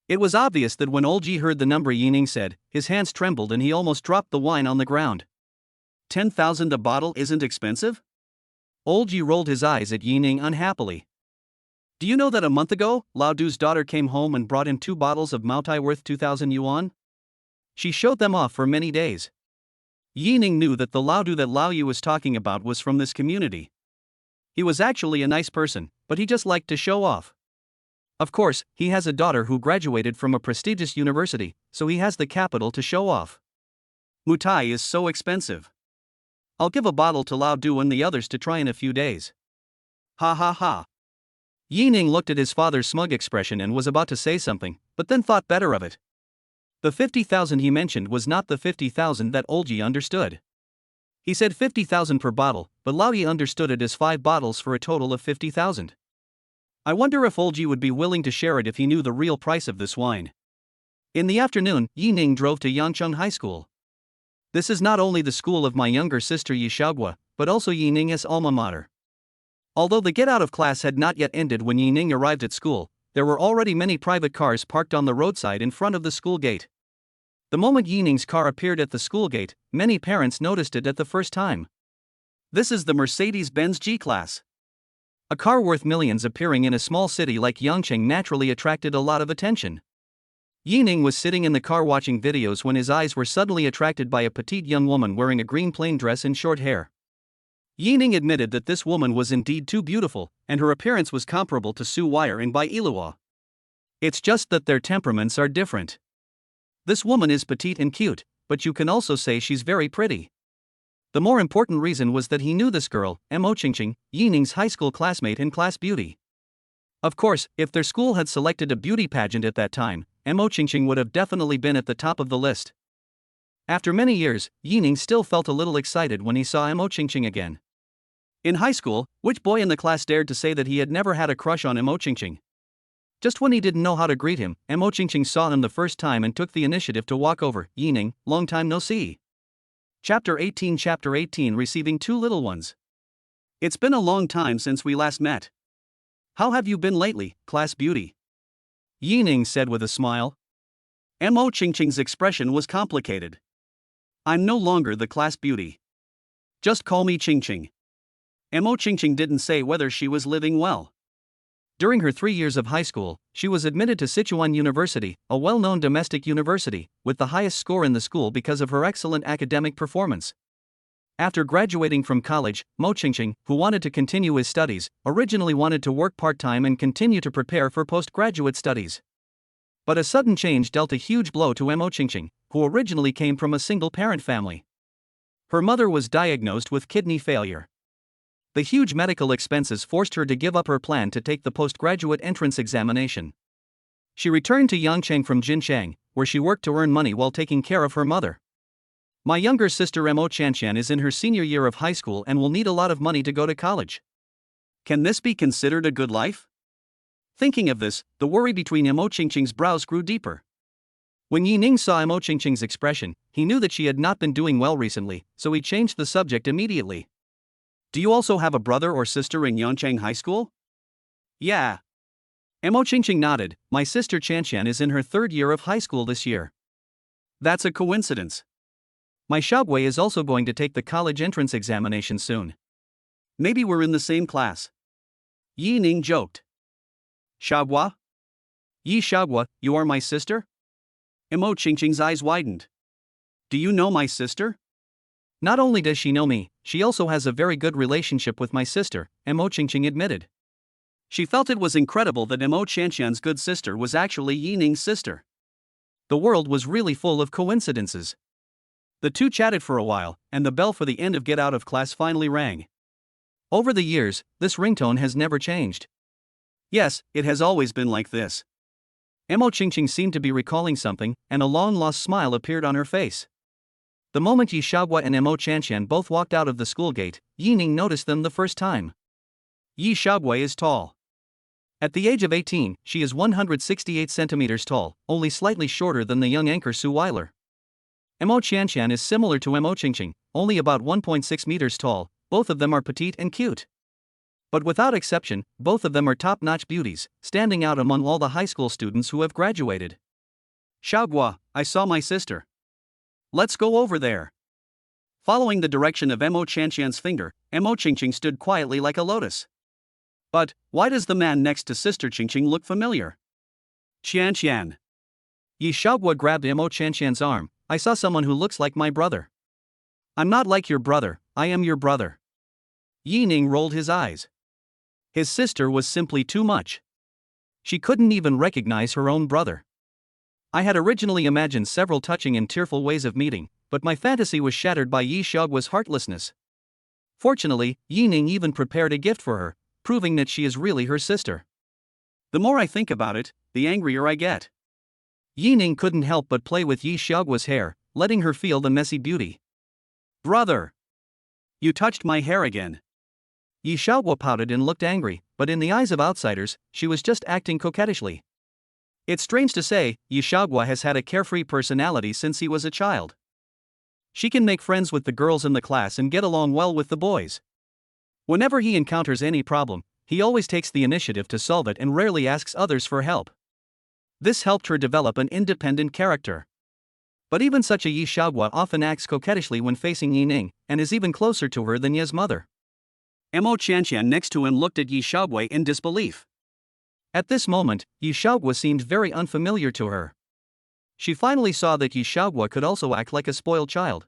It was obvious that when Olji heard the number Yining said, his hands trembled and he almost dropped the wine on the ground. 10,000 a bottle isn't expensive?" Olji rolled his eyes at Yining unhappily. "Do you know that a month ago, Lao Du's daughter came home and brought him 2 bottles of Maotai worth 2,000 yuan? She showed them off for many days." Yining knew that the Lao Du that Lao Yu was talking about was from this community. He was actually a nice person, but he just liked to show off. Of course, he has a daughter who graduated from a prestigious university, so he has the capital to show off. "Mutai is so expensive. I'll give a bottle to Lao Du and the others to try in a few days." "Ha ha ha." Yining looked at his father's smug expression and was about to say something, but then thought better of it. The 50,000 he mentioned was not the 50,000 that Olji understood. He said 50,000 per bottle, but Lao Yi understood it as 5 bottles for a total of 50,000. I wonder if Olji would be willing to share it if he knew the real price of this wine. In the afternoon, Yining drove to Yangcheng High School. This is not only the school of my younger sister Yi Xiaogua, but also Yining's alma mater. Although the get out of class had not yet ended when Yining arrived at school, there were already many private cars parked on the roadside in front of the school gate. The moment Yining's car appeared at the school gate, many parents noticed it at the first time. This is the Mercedes-Benz G-Class. A car worth millions appearing in a small city like Yangcheng naturally attracted a lot of attention. Yining was sitting in the car watching videos when his eyes were suddenly attracted by a petite young woman wearing a green plain dress and short hair. Yining admitted that this woman was indeed too beautiful, and her appearance was comparable to Suile and Bai Ilua. It's just that their temperaments are different. This woman is petite and cute, but you can also say she's very pretty. The more important reason was that he knew this girl, Mo Qingqing, Yining's high school classmate and class beauty. Of course, if their school had selected a beauty pageant at that time, Mo Qingqing would have definitely been at the top of the list. After many years, Yining still felt a little excited when he saw Mo Qingqing again. In high school, which boy in the class dared to say that he had never had a crush on Mo Qingqing? Just when he didn't know how to greet him, Mo Qingqing saw him the first time and took the initiative to walk over. "Yining, long time no see." Chapter 18 Receiving 2 little ones. "It's been a long time since we last met. How have you been lately, class beauty?" Yining said with a smile. Mo Qingqing's expression was complicated. "I'm no longer the class beauty. Just call me Qingqing." Mo Qingqing didn't say whether she was living well. During her 3 years of high school, she was admitted to Sichuan University, a well-known domestic university, with the highest score in the school because of her excellent academic performance. After graduating from college, Mo Qingqing, who wanted to continue his studies, originally wanted to work part-time and continue to prepare for postgraduate studies. But a sudden change dealt a huge blow to Mo Qingqing, who originally came from a single-parent family. Her mother was diagnosed with kidney failure. The huge medical expenses forced her to give up her plan to take the postgraduate entrance examination. She returned to Yangcheng from Jincheng, where she worked to earn money while taking care of her mother. My younger sister Mo Chanqian is in her senior year of high school and will need a lot of money to go to college. Can this be considered a good life? Thinking of this, the worry between Mo Qingqing's brows grew deeper. When Yi Ning saw Mo Qingqing's expression, he knew that she had not been doing well recently, so he changed the subject immediately. Do you also have a brother or sister in Yangcheng High School? Yeah. Mo Qingqing nodded. My sister Chanqian is in her third year of high school this year. That's a coincidence. My Xiaogui is also going to take the college entrance examination soon. Maybe we're in the same class. Yi Ning joked. Xiaogua? Yi Xiaogua, you are my sister? Mo Qingqing's eyes widened. Do you know my sister? Not only does she know me, she also has a very good relationship with my sister, Mo Qingqing admitted. She felt it was incredible that Mo Chanqian's good sister was actually Yi Ning's sister. The world was really full of coincidences. The two chatted for a while, and the bell for the end of get out of class finally rang. Over the years, this ringtone has never changed. Yes, it has always been like this. Mo Qingqing seemed to be recalling something, and a long-lost smile appeared on her face. The moment Yi Xiaogua and Mo Chanqian both walked out of the school gate, Yi Ning noticed them the first time. Yi Xiaogua is tall. At the age of 18, she is 168 centimeters tall, only slightly shorter than the young anchor Suile. Mo Chanqian is similar to Mo Qingqing, only about 1.6 meters tall. Both of them are petite and cute. But without exception, both of them are top-notch beauties, standing out among all the high school students who have graduated. Xiaogua, I saw my sister. Let's go over there. Following the direction of Mo Chanqian's finger, Mo Qingqing stood quietly like a lotus. But, why does the man next to Sister Qingqing look familiar? Chanqian. Yi Xiaogua grabbed Mo Chanqian's arm. I saw someone who looks like my brother. I'm not like your brother, I am your brother. Yi Ning rolled his eyes. His sister was simply too much. She couldn't even recognize her own brother. I had originally imagined several touching and tearful ways of meeting, but my fantasy was shattered by Yi Xiaogua's heartlessness. Fortunately, Yi Ning even prepared a gift for her, proving that she is really her sister. The more I think about it, the angrier I get. Yi Ning couldn't help but play with Yi Xiaogua's hair, letting her feel the messy beauty. Brother! You touched my hair again. Yi Xiaogua pouted and looked angry, but in the eyes of outsiders, she was just acting coquettishly. It's strange to say, Yi Xiaogua has had a carefree personality since he was a child. She can make friends with the girls in the class and get along well with the boys. Whenever he encounters any problem, he always takes the initiative to solve it and rarely asks others for help. This helped her develop an independent character. But even such a Yi Xiaogua often acts coquettishly when facing Yi Ning, and is even closer to her than Ye's mother. Mo Chanqian next to him looked at Yi Xiaogua in disbelief. At this moment, Yi Xiaogua seemed very unfamiliar to her. She finally saw that Yi Xiaogua could also act like a spoiled child.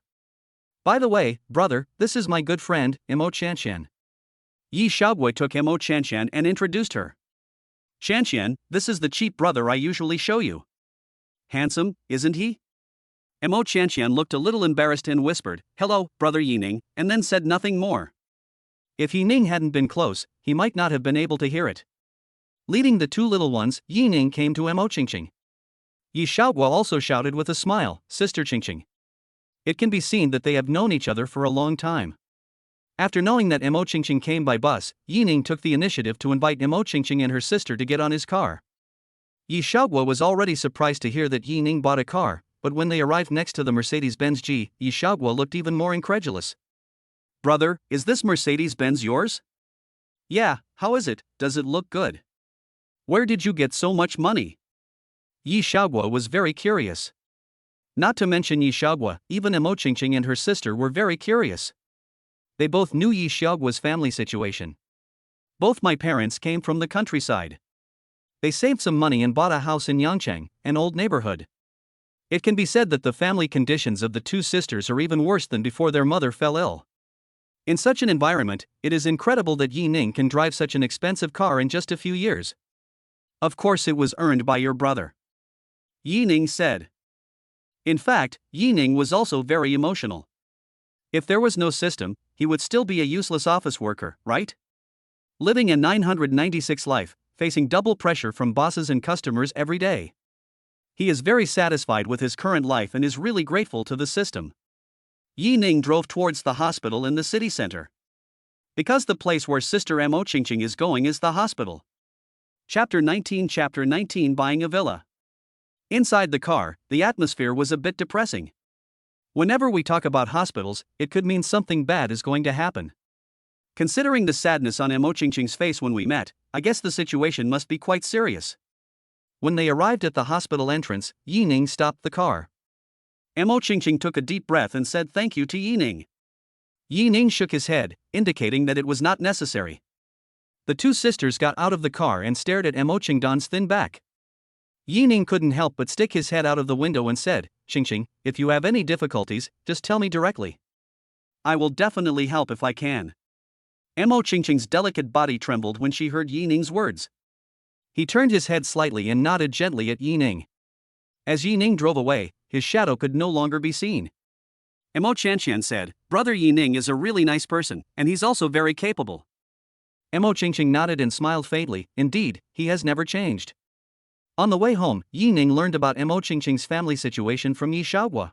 By the way, brother, this is my good friend, Mo Chanqian. Yi Xiaogua took Mo Chanqian and introduced her. Chanqian, this is the cheap brother I usually show you. Handsome, isn't he? Mo Chanqian looked a little embarrassed and whispered, "Hello, brother Yi Ning," and then said nothing more. If Yi Ning hadn't been close, he might not have been able to hear it. Leading the two little ones, Yi Ning came to Mo Qingqing. Yi Xiaogua also shouted with a smile, "Sister Qingqing." It can be seen that they have known each other for a long time. After knowing that Mo Qingqing came by bus, Yi Ning took the initiative to invite Mo Qingqing and her sister to get on his car. Yi Xiaogua was already surprised to hear that Yi Ning bought a car, but when they arrived next to the Mercedes-Benz G, Yi Xiaogua looked even more incredulous. Brother, is this Mercedes-Benz yours? Yeah, how is it, does it look good? Where did you get so much money? Yi Xiaogua was very curious. Not to mention Yi Xiaogua, even Mo Qingqing and her sister were very curious. They both knew Yi Xiaogua's family situation. Both my parents came from the countryside. They saved some money and bought a house in Yangcheng, an old neighborhood. It can be said that the family conditions of the two sisters are even worse than before their mother fell ill. In such an environment, it is incredible that Yi Ning can drive such an expensive car in just a few years. Of course it was earned by your brother. Yi Ning said. In fact, Yi Ning was also very emotional. If there was no system, he would still be a useless office worker, right? Living a 996 life, facing double pressure from bosses and customers every day. He is very satisfied with his current life and is really grateful to the system. Yi Ning drove towards the hospital in the city center. Because the place where Sister Mo Qingqing is going is the hospital. Chapter 19 Buying a Villa. Inside the car, the atmosphere was a bit depressing. Whenever we talk about hospitals, it could mean something bad is going to happen. Considering the sadness on Mo Qingqing's face when we met, I guess the situation must be quite serious. When they arrived at the hospital entrance, Yi Ning stopped the car. Mo Qingqing took a deep breath and said thank you to Yi Ning. Yi Ning shook his head, indicating that it was not necessary. The two sisters got out of the car and stared at Mo Qingdan's thin back. Yi Ning couldn't help but stick his head out of the window and said, Qingqing, if you have any difficulties, just tell me directly. I will definitely help if I can. Mo Qingqing's delicate body trembled when she heard Yi Ning's words. He turned his head slightly and nodded gently at Yi Ning. As Yi Ning drove away, his shadow could no longer be seen. Mo Qianqian said, Brother Yi Ning is a really nice person, and he's also very capable. Mo Qingqing nodded and smiled faintly. Indeed, he has never changed. On the way home, Yi Ning learned about Mo Qingqing's family situation from Yi Xiaohua.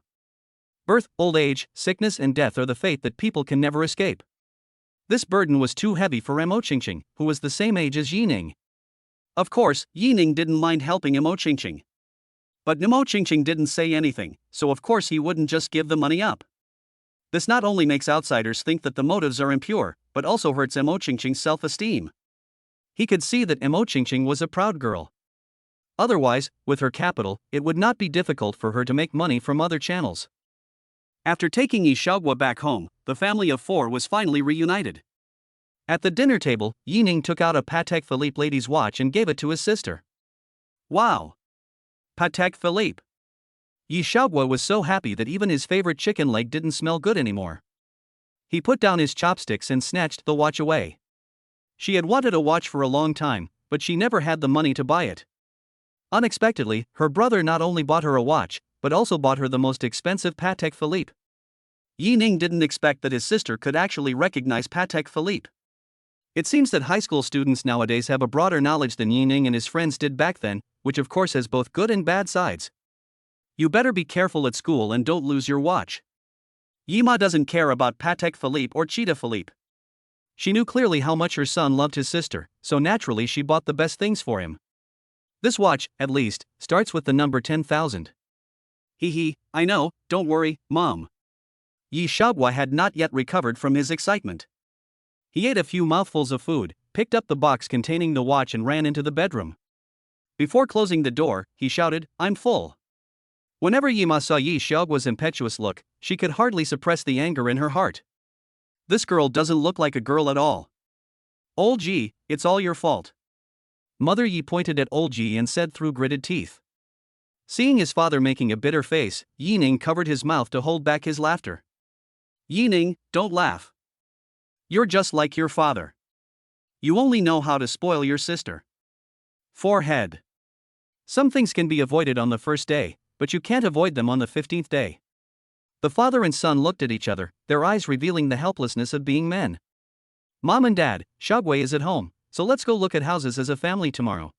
Birth, old age, sickness and death are the fate that people can never escape. This burden was too heavy for Mo Qingqing, who was the same age as Yi Ning. Of course, Yi Ning didn't mind helping Mo Qingqing. But Mo Qingqing didn't say anything, so of course he wouldn't just give the money up. This not only makes outsiders think that the motives are impure, but also hurts Mo Qingqing's self-esteem. He could see that Mo Qingqing was a proud girl. Otherwise, with her capital, it would not be difficult for her to make money from other channels. After taking Yi Xiaohua back home, the family of four was finally reunited. At the dinner table, Yi Ning took out a Patek Philippe lady's watch and gave it to his sister. Wow! Patek Philippe! Yi Xiaohua was so happy that even his favorite chicken leg didn't smell good anymore. He put down his chopsticks and snatched the watch away. She had wanted a watch for a long time, but she never had the money to buy it. Unexpectedly, her brother not only bought her a watch, but also bought her the most expensive Patek Philippe. Yi Ning didn't expect that his sister could actually recognize Patek Philippe. It seems that high school students nowadays have a broader knowledge than Yi Ning and his friends did back then, which of course has both good and bad sides. You better be careful at school and don't lose your watch. Yi Ma doesn't care about Patek Philippe or Cheetah Philippe. She knew clearly how much her son loved his sister, so naturally she bought the best things for him. This watch, at least, starts with the number 10,000. I know, don't worry, Mom. Yi Xiaohua had not yet recovered from his excitement. He ate a few mouthfuls of food, picked up the box containing the watch and ran into the bedroom. Before closing the door, he shouted, I'm full. Whenever Yi Ma saw Yi Xiaohua's impetuous look, she could hardly suppress the anger in her heart. This girl doesn't look like a girl at all. Old Ji, it's all your fault. Mother Yi pointed at Old Ji and said through gritted teeth. Seeing his father making a bitter face, Yi Ning covered his mouth to hold back his laughter. Yi Ning, don't laugh. You're just like your father. You only know how to spoil your sister. Forehead. Some things can be avoided on the first day, but you can't avoid them on the 15th day. The father and son looked at each other, their eyes revealing the helplessness of being men. Mom and Dad, Xiaohui is at home, so let's go look at houses as a family tomorrow.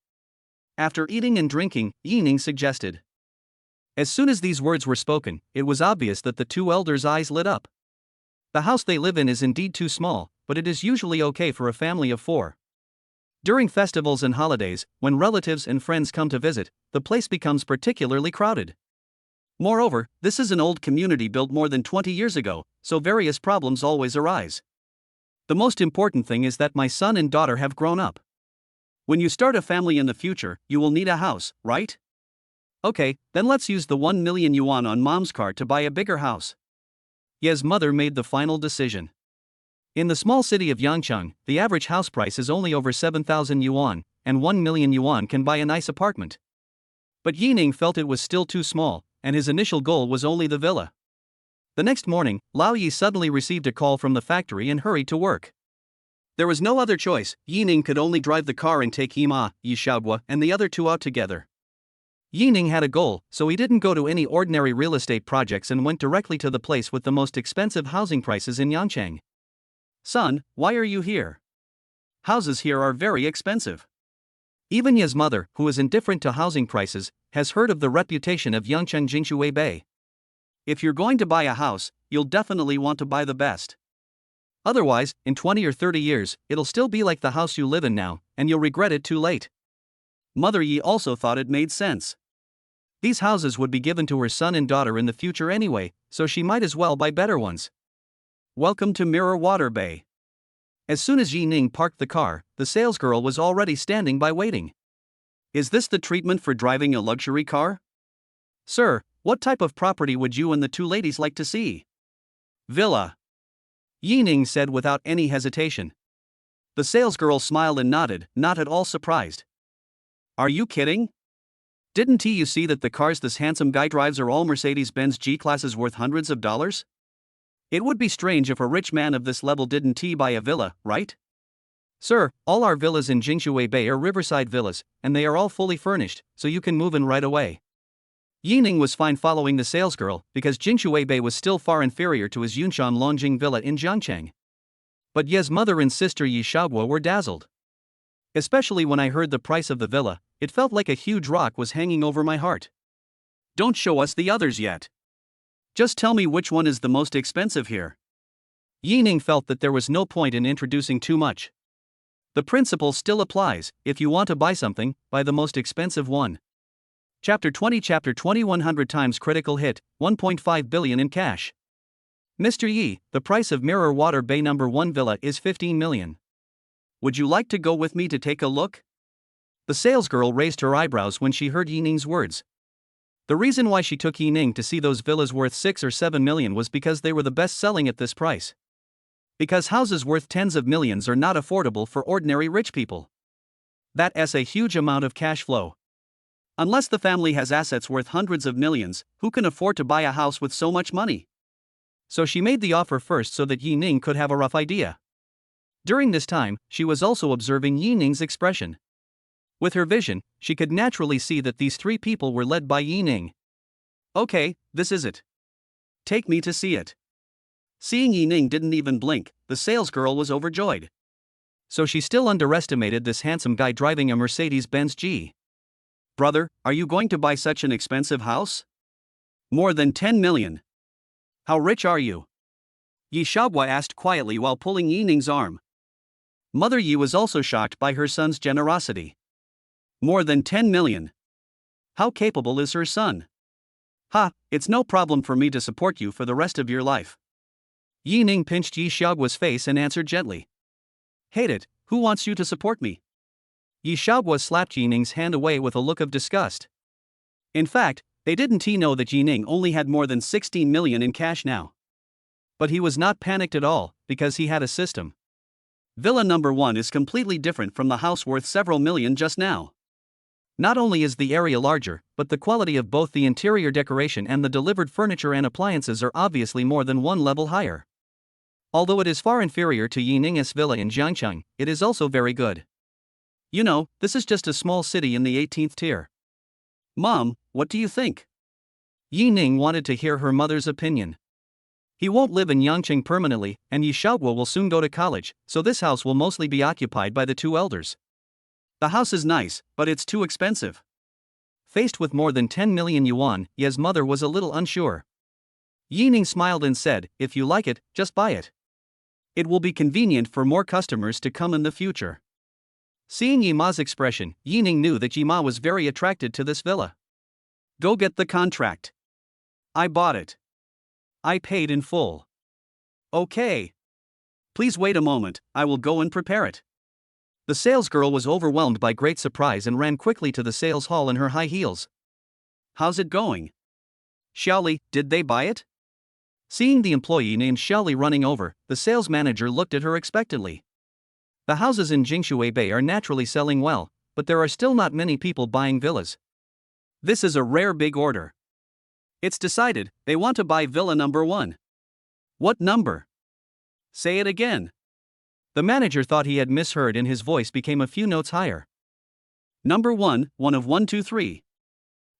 After eating and drinking, Yi Ning suggested. As soon as these words were spoken, it was obvious that the two elders' eyes lit up. The house they live in is indeed too small, but it is usually okay for a family of four. During festivals and holidays, when relatives and friends come to visit, the place becomes particularly crowded. Moreover, this is an old community built more than 20 years ago, so various problems always arise. The most important thing is that my son and daughter have grown up. When you start a family in the future, you will need a house, right? Okay, then let's use the 1 million yuan on Mom's card to buy a bigger house. Ye's mother made the final decision. In the small city of Yangcheng, the average house price is only over 7,000 yuan, and 1 million yuan can buy a nice apartment. But Yi Ning felt it was still too small, and his initial goal was only the villa. The next morning, Lao Yi suddenly received a call from the factory and hurried to work. There was no other choice. Yi Ning could only drive the car and take Yi Ma, Yi Xiaohua, and the other two out together. Yi Ning had a goal, so he didn't go to any ordinary real estate projects and went directly to the place with the most expensive housing prices in Yangcheng. Son, why are you here? Houses here are very expensive. Even Ye's mother, who is indifferent to housing prices, has heard of the reputation of Yangcheng Jingshui Bay. If you're going to buy a house, you'll definitely want to buy the best. Otherwise, in 20 or 30 years, it'll still be like the house you live in now, and you'll regret it too late. Mother Yi also thought it made sense. These houses would be given to her son and daughter in the future anyway, so she might as well buy better ones. Welcome to Mirror Water Bay. As soon as Yi Ning parked the car, the salesgirl was already standing by waiting. Is this the treatment for driving a luxury car? Sir, what type of property would you and the two ladies like to see? Villa. Yi Ning said without any hesitation. The salesgirl smiled and nodded, not at all surprised. Are you kidding? Didn't you see that the cars this handsome guy drives are all Mercedes-Benz G-classes worth hundreds of dollars? It would be strange if a rich man of this level didn't buy a villa, right? Sir, all our villas in Jingshui Bay are riverside villas, and they are all fully furnished, so you can move in right away. Yi Ning was fine following the salesgirl, because Jingshui Bay was still far inferior to his Yunshan Longjing villa in Jiangcheng. But Ye's mother and sister Yi Xiaoguo were dazzled. Especially when I heard the price of the villa, it felt like a huge rock was hanging over my heart. Don't show us the others yet. Just tell me which one is the most expensive here. Yi Ning felt that there was no point in introducing too much. The principle still applies: if you want to buy something, buy the most expensive one. Chapter 20 100 times critical hit, 1.5 billion in cash. Mr. Yi, the price of Mirror Water Bay No. 1 villa is 15 million. Would you like to go with me to take a look? The salesgirl raised her eyebrows when she heard Yi Ning's words. The reason why she took Yi Ning to see those villas worth 6 or 7 million was because they were the best selling at this price. Because houses worth tens of millions are not affordable for ordinary rich people. That's a huge amount of cash flow. Unless the family has assets worth hundreds of millions, who can afford to buy a house with so much money? So she made the offer first so that Yi Ning could have a rough idea. During this time, she was also observing Yi Ning's expression. With her vision, she could naturally see that these three people were led by Yi Ning. Okay, this is it. Take me to see it. Seeing Yi Ning didn't even blink, the salesgirl was overjoyed. So she still underestimated this handsome guy driving a Mercedes-Benz G. Brother, are you going to buy such an expensive house? More than 10 million. How rich are you? Yi Xiaoguo asked quietly while pulling Yi Ning's arm. Mother Yi was also shocked by her son's generosity. More than 10 million. How capable is her son? Ha, it's no problem for me to support you for the rest of your life. Yi Ning pinched Yi Xiaoguo's face and answered gently. Hate it, who wants you to support me? Yi Xiaoguo slapped Yi Ning's hand away with a look of disgust. In fact, they didn't know that Yi Ning only had more than 16 million in cash now. But he was not panicked at all, because he had a system. Villa No. 1 is completely different from the house worth several million just now. Not only is the area larger, but the quality of both the interior decoration and the delivered furniture and appliances are obviously more than one level higher. Although it is far inferior to Yi Ning's villa in Jiangcheng, it is also very good. You know, this is just a small city in the 18th tier. Mom, what do you think? Yi Ning wanted to hear her mother's opinion. He won't live in Yangcheng permanently, and Yi Xiaoguo will soon go to college, so this house will mostly be occupied by the two elders. The house is nice, but it's too expensive. Faced with more than 10 million yuan, Ye's mother was a little unsure. Yi Ning smiled and said, if you like it, just buy it. It will be convenient for more customers to come in the future. Seeing Yi Ma's expression, Yi Ning knew that Yi Ma was very attracted to this villa. Go get the contract. I bought it. I paid in full. Okay. Please wait a moment, I will go and prepare it. The salesgirl was overwhelmed by great surprise and ran quickly to the sales hall in her high heels. How's it going? Xiaoli, did they buy it? Seeing the employee named Xiaoli running over, the sales manager looked at her expectantly. The houses in Jingshui Bay are naturally selling well, but there are still not many people buying villas. This is a rare big order. It's decided, they want to buy villa No. 1. What number? Say it again. The manager thought he had misheard and his voice became a few notes higher. Number 1, one of 1, 2, 3.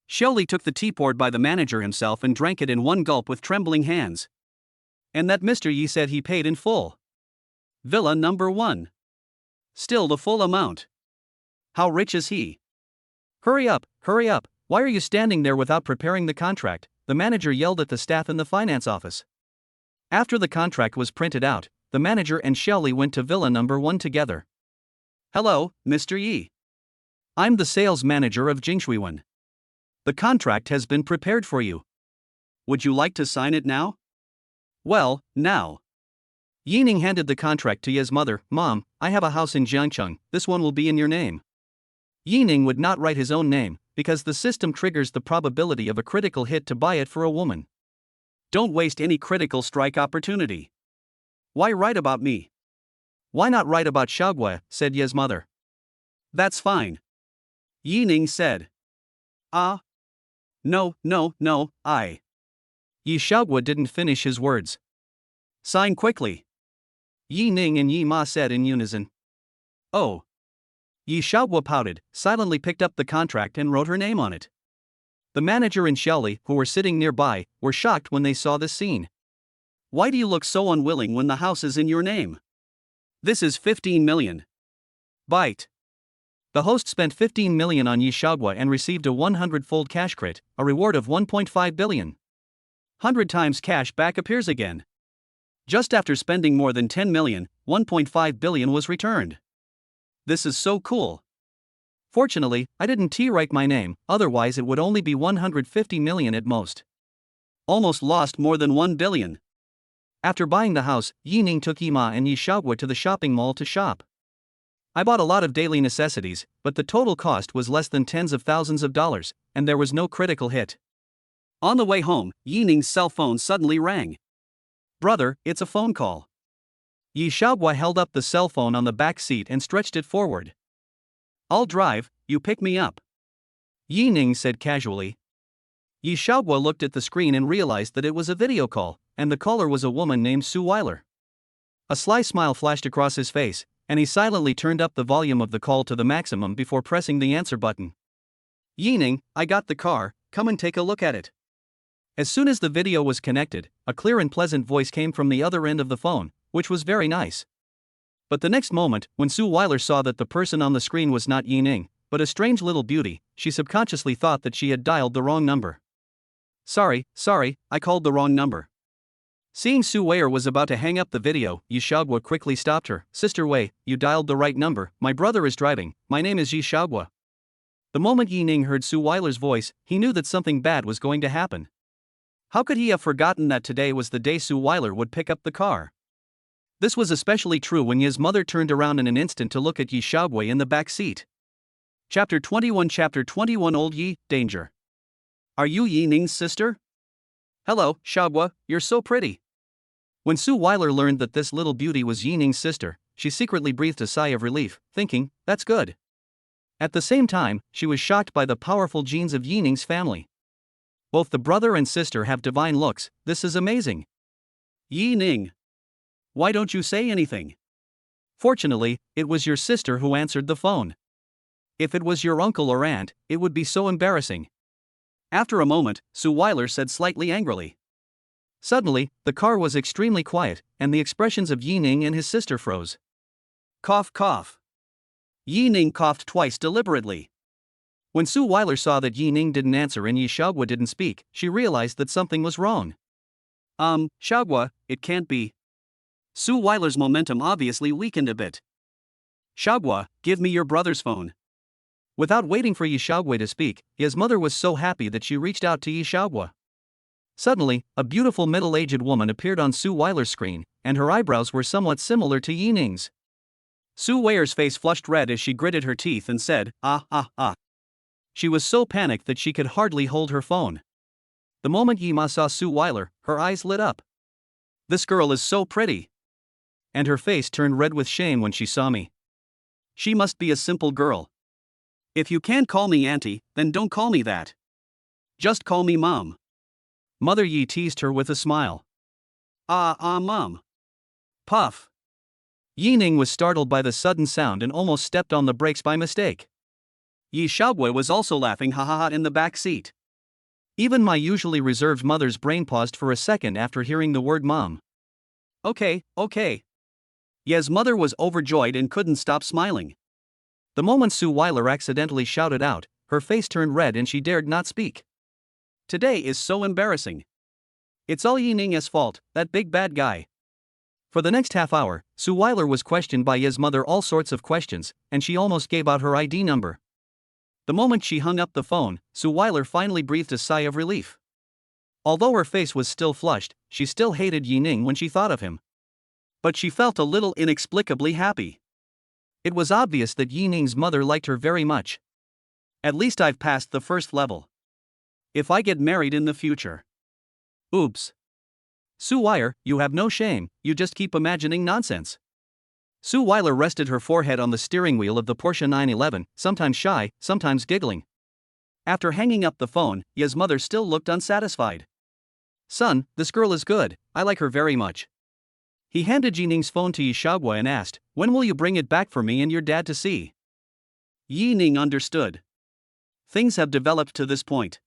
Xiaoli took the tea poured by the manager himself and drank it in one gulp with trembling hands. And that Mr. Yi said he paid in full. Villa No. 1. Still the full amount. How rich is he? Hurry up, hurry up, why are you standing there without preparing the contract? The manager yelled at the staff in the finance office. After the contract was printed out, the manager and Shelley went to Villa number 1 together. Hello, Mr. Yi. I'm the sales manager of Jingshuiwen. The contract has been prepared for you. Would you like to sign it now? Well, now. Yining handed the contract to Ye's mother. Mom, I have a house in Jiangcheng, this one will be in your name. Yining would not write his own name, because the system triggers the probability of a critical hit to buy it for a woman. Don't waste any critical strike opportunity. Why write about me? Why not write about Xiaogui, said Ye's mother. That's fine. Yining said. No, Yi Xiaogui didn't finish his words. Sign quickly. Yi Ning and Yi Ma said in unison. Oh. Yi Xiaogui pouted, silently picked up the contract and wrote her name on it. The manager and Shelley, who were sitting nearby, were shocked when they saw this scene. Why do you look so unwilling when the house is in your name? This is 15 million. Bite. The host spent 15 million on Yi Xiaogui and received a 100-fold cash crit, a reward of 1.5 billion. 100 times cash back appears again. Just after spending more than 10 million, 1.5 billion was returned. This is so cool. Fortunately, I didn't write my name, otherwise it would only be 150 million at most. Almost lost more than 1 billion. After buying the house, Yining took Ima and Yi Xiaogui to the shopping mall to shop. I bought a lot of daily necessities, but the total cost was less than tens of thousands of dollars, and there was no critical hit. On the way home, Yining's cell phone suddenly rang. Brother, it's a phone call. Yi Xiaogui held up the cell phone on the back seat and stretched it forward. I'll drive, you pick me up. Yining said casually. Yi Xiaogui looked at the screen and realized that it was a video call, and the caller was a woman named Suile. A sly smile flashed across his face, and he silently turned up the volume of the call to the maximum before pressing the answer button. Yining, I got the car, come and take a look at it. As soon as the video was connected, a clear and pleasant voice came from the other end of the phone, which was very nice. But the next moment, when Suile saw that the person on the screen was not Yining, but a strange little beauty, she subconsciously thought that she had dialed the wrong number. Sorry, I called the wrong number. Seeing Suile was about to hang up the video, Yi Xiaogui quickly stopped her. Sister Wei, you dialed the right number, my brother is driving, my name is Yi Xiaogui. The moment Yining heard Suile's voice, he knew that something bad was going to happen. How could he have forgotten that today was the day Suile would pick up the car? This was especially true when Yi's mother turned around in an instant to look at Yi Xiaogui in the back seat. Chapter 21 Old Yi, Danger. Are you Yining's sister? Hello, Xiaogui, you're so pretty. When Suile learned that this little beauty was Yining's sister, she secretly breathed a sigh of relief, thinking, that's good. At the same time, she was shocked by the powerful genes of Yining's family. Both the brother and sister have divine looks, this is amazing. Yining. Why don't you say anything? Fortunately, it was your sister who answered the phone. If it was your uncle or aunt, it would be so embarrassing. After a moment, Suile said slightly angrily. Suddenly, the car was extremely quiet, and the expressions of Yining and his sister froze. Cough, cough. Yining coughed twice deliberately. When Suile saw that Yining didn't answer and Yi Xiaogui didn't speak, she realized that something was wrong. Xiaogui, it can't be. Suile's momentum obviously weakened a bit. Xiaogui, give me your brother's phone. Without waiting for Yi Xiaogui to speak, his mother was so happy that she reached out to Yi Xiaogui. Suddenly, a beautiful middle-aged woman appeared on Suile's screen, and her eyebrows were somewhat similar to Yining's. Suile's face flushed red as she gritted her teeth and said, ah. She was so panicked that she could hardly hold her phone. The moment Yima saw Suile, her eyes lit up. This girl is so pretty. And her face turned red with shame when she saw me. She must be a simple girl. If you can't call me auntie, then don't call me that. Just call me mom. Mother Yi teased her with a smile. Mom. Puff. Yining was startled by the sudden sound and almost stepped on the brakes by mistake. Yi Xiaogui was also laughing ha in the back seat. Even my usually reserved mother's brain paused for a second after hearing the word mom. Okay. Ye's mother was overjoyed and couldn't stop smiling. The moment Suile accidentally shouted out, her face turned red and she dared not speak. Today is so embarrassing. It's all Yining's fault, that big bad guy. For the next half hour, Suile was questioned by Ye's mother all sorts of questions, and she almost gave out her ID number. The moment she hung up the phone, Suile finally breathed a sigh of relief. Although her face was still flushed, she still hated Yining when she thought of him. But she felt a little inexplicably happy. It was obvious that Yining's mother liked her very much. At least I've passed the first level. If I get married in the future. Oops. Suile, you have no shame, you just keep imagining nonsense. Suile rested her forehead on the steering wheel of the Porsche 911, sometimes shy, sometimes giggling. After hanging up the phone, Ye's mother still looked unsatisfied. Son, this girl is good, I like her very much. He handed Yining's phone to Yishagwa and asked, when will you bring it back for me and your dad to see? Yining understood. Things have developed to this point.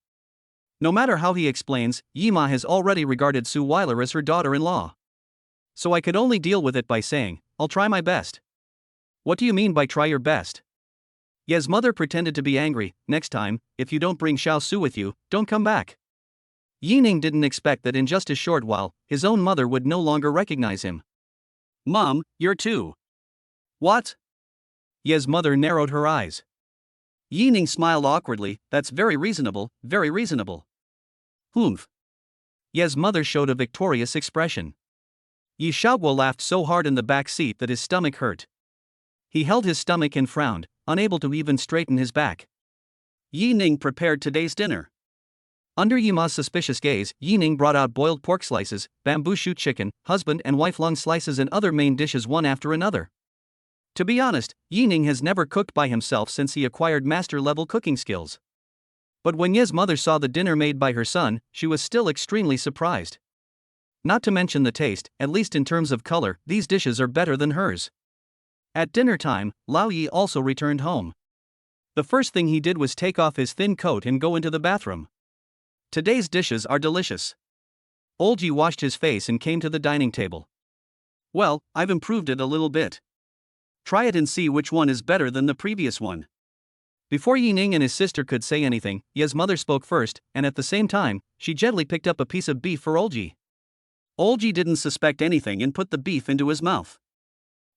No matter how he explains, Yima has already regarded Suile as her daughter-in-law. So I could only deal with it by saying, I'll try my best. What do you mean by try your best? Ye's mother pretended to be angry. Next time, if you don't bring Xiao Su with you, don't come back. Yining didn't expect that in just a short while, his own mother would no longer recognize him. Mom, you're two. What? Ye's mother narrowed her eyes. Yining smiled awkwardly. That's very reasonable, very reasonable. Humph. Ye's mother showed a victorious expression. Yishagwa laughed so hard in the back seat that his stomach hurt. He held his stomach and frowned, unable to even straighten his back. Yining prepared today's dinner. Under Yima's suspicious gaze, Yining brought out boiled pork slices, bamboo shoot chicken, husband and wife lung slices and other main dishes one after another. To be honest, Yining has never cooked by himself since he acquired master-level cooking skills. But when Ye's mother saw the dinner made by her son, she was still extremely surprised. Not to mention the taste, at least in terms of color, these dishes are better than hers. At dinner time, Lao Yi also returned home. The first thing he did was take off his thin coat and go into the bathroom. Today's dishes are delicious. Olji washed his face and came to the dining table. Well, I've improved it a little bit. Try it and see which one is better than the previous one. Before Yining and his sister could say anything, Ye's mother spoke first, and at the same time, she gently picked up a piece of beef for Olji. Olji didn't suspect anything and put the beef into his mouth.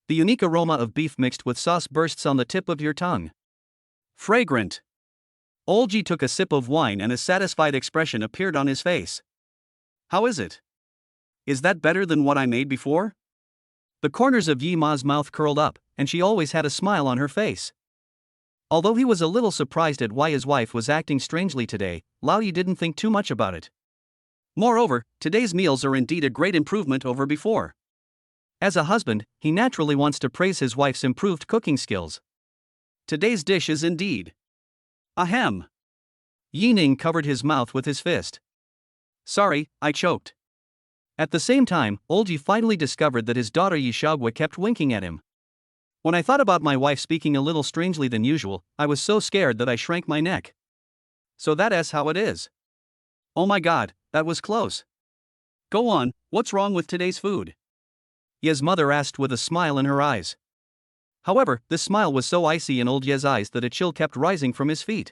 The unique aroma of beef mixed with sauce bursts on the tip of your tongue. Fragrant. Olji took a sip of wine and a satisfied expression appeared on his face. How is it? Is that better than what I made before? The corners of Yima's mouth curled up, and she always had a smile on her face. Although he was a little surprised at why his wife was acting strangely today, Lao Yi didn't think too much about it. Moreover, today's meals are indeed a great improvement over before. As a husband, he naturally wants to praise his wife's improved cooking skills. Today's dish is indeed. Ahem. Yining covered his mouth with his fist. Sorry, I choked. At the same time, Olji finally discovered that his daughter Yishagwa kept winking at him. When I thought about my wife speaking a little strangely than usual, I was so scared that I shrank my neck. So that is how it is. Oh my god, that was close. Go on, what's wrong with today's food? Ye's mother asked with a smile in her eyes. However, this smile was so icy in old Ye's eyes that a chill kept rising from his feet.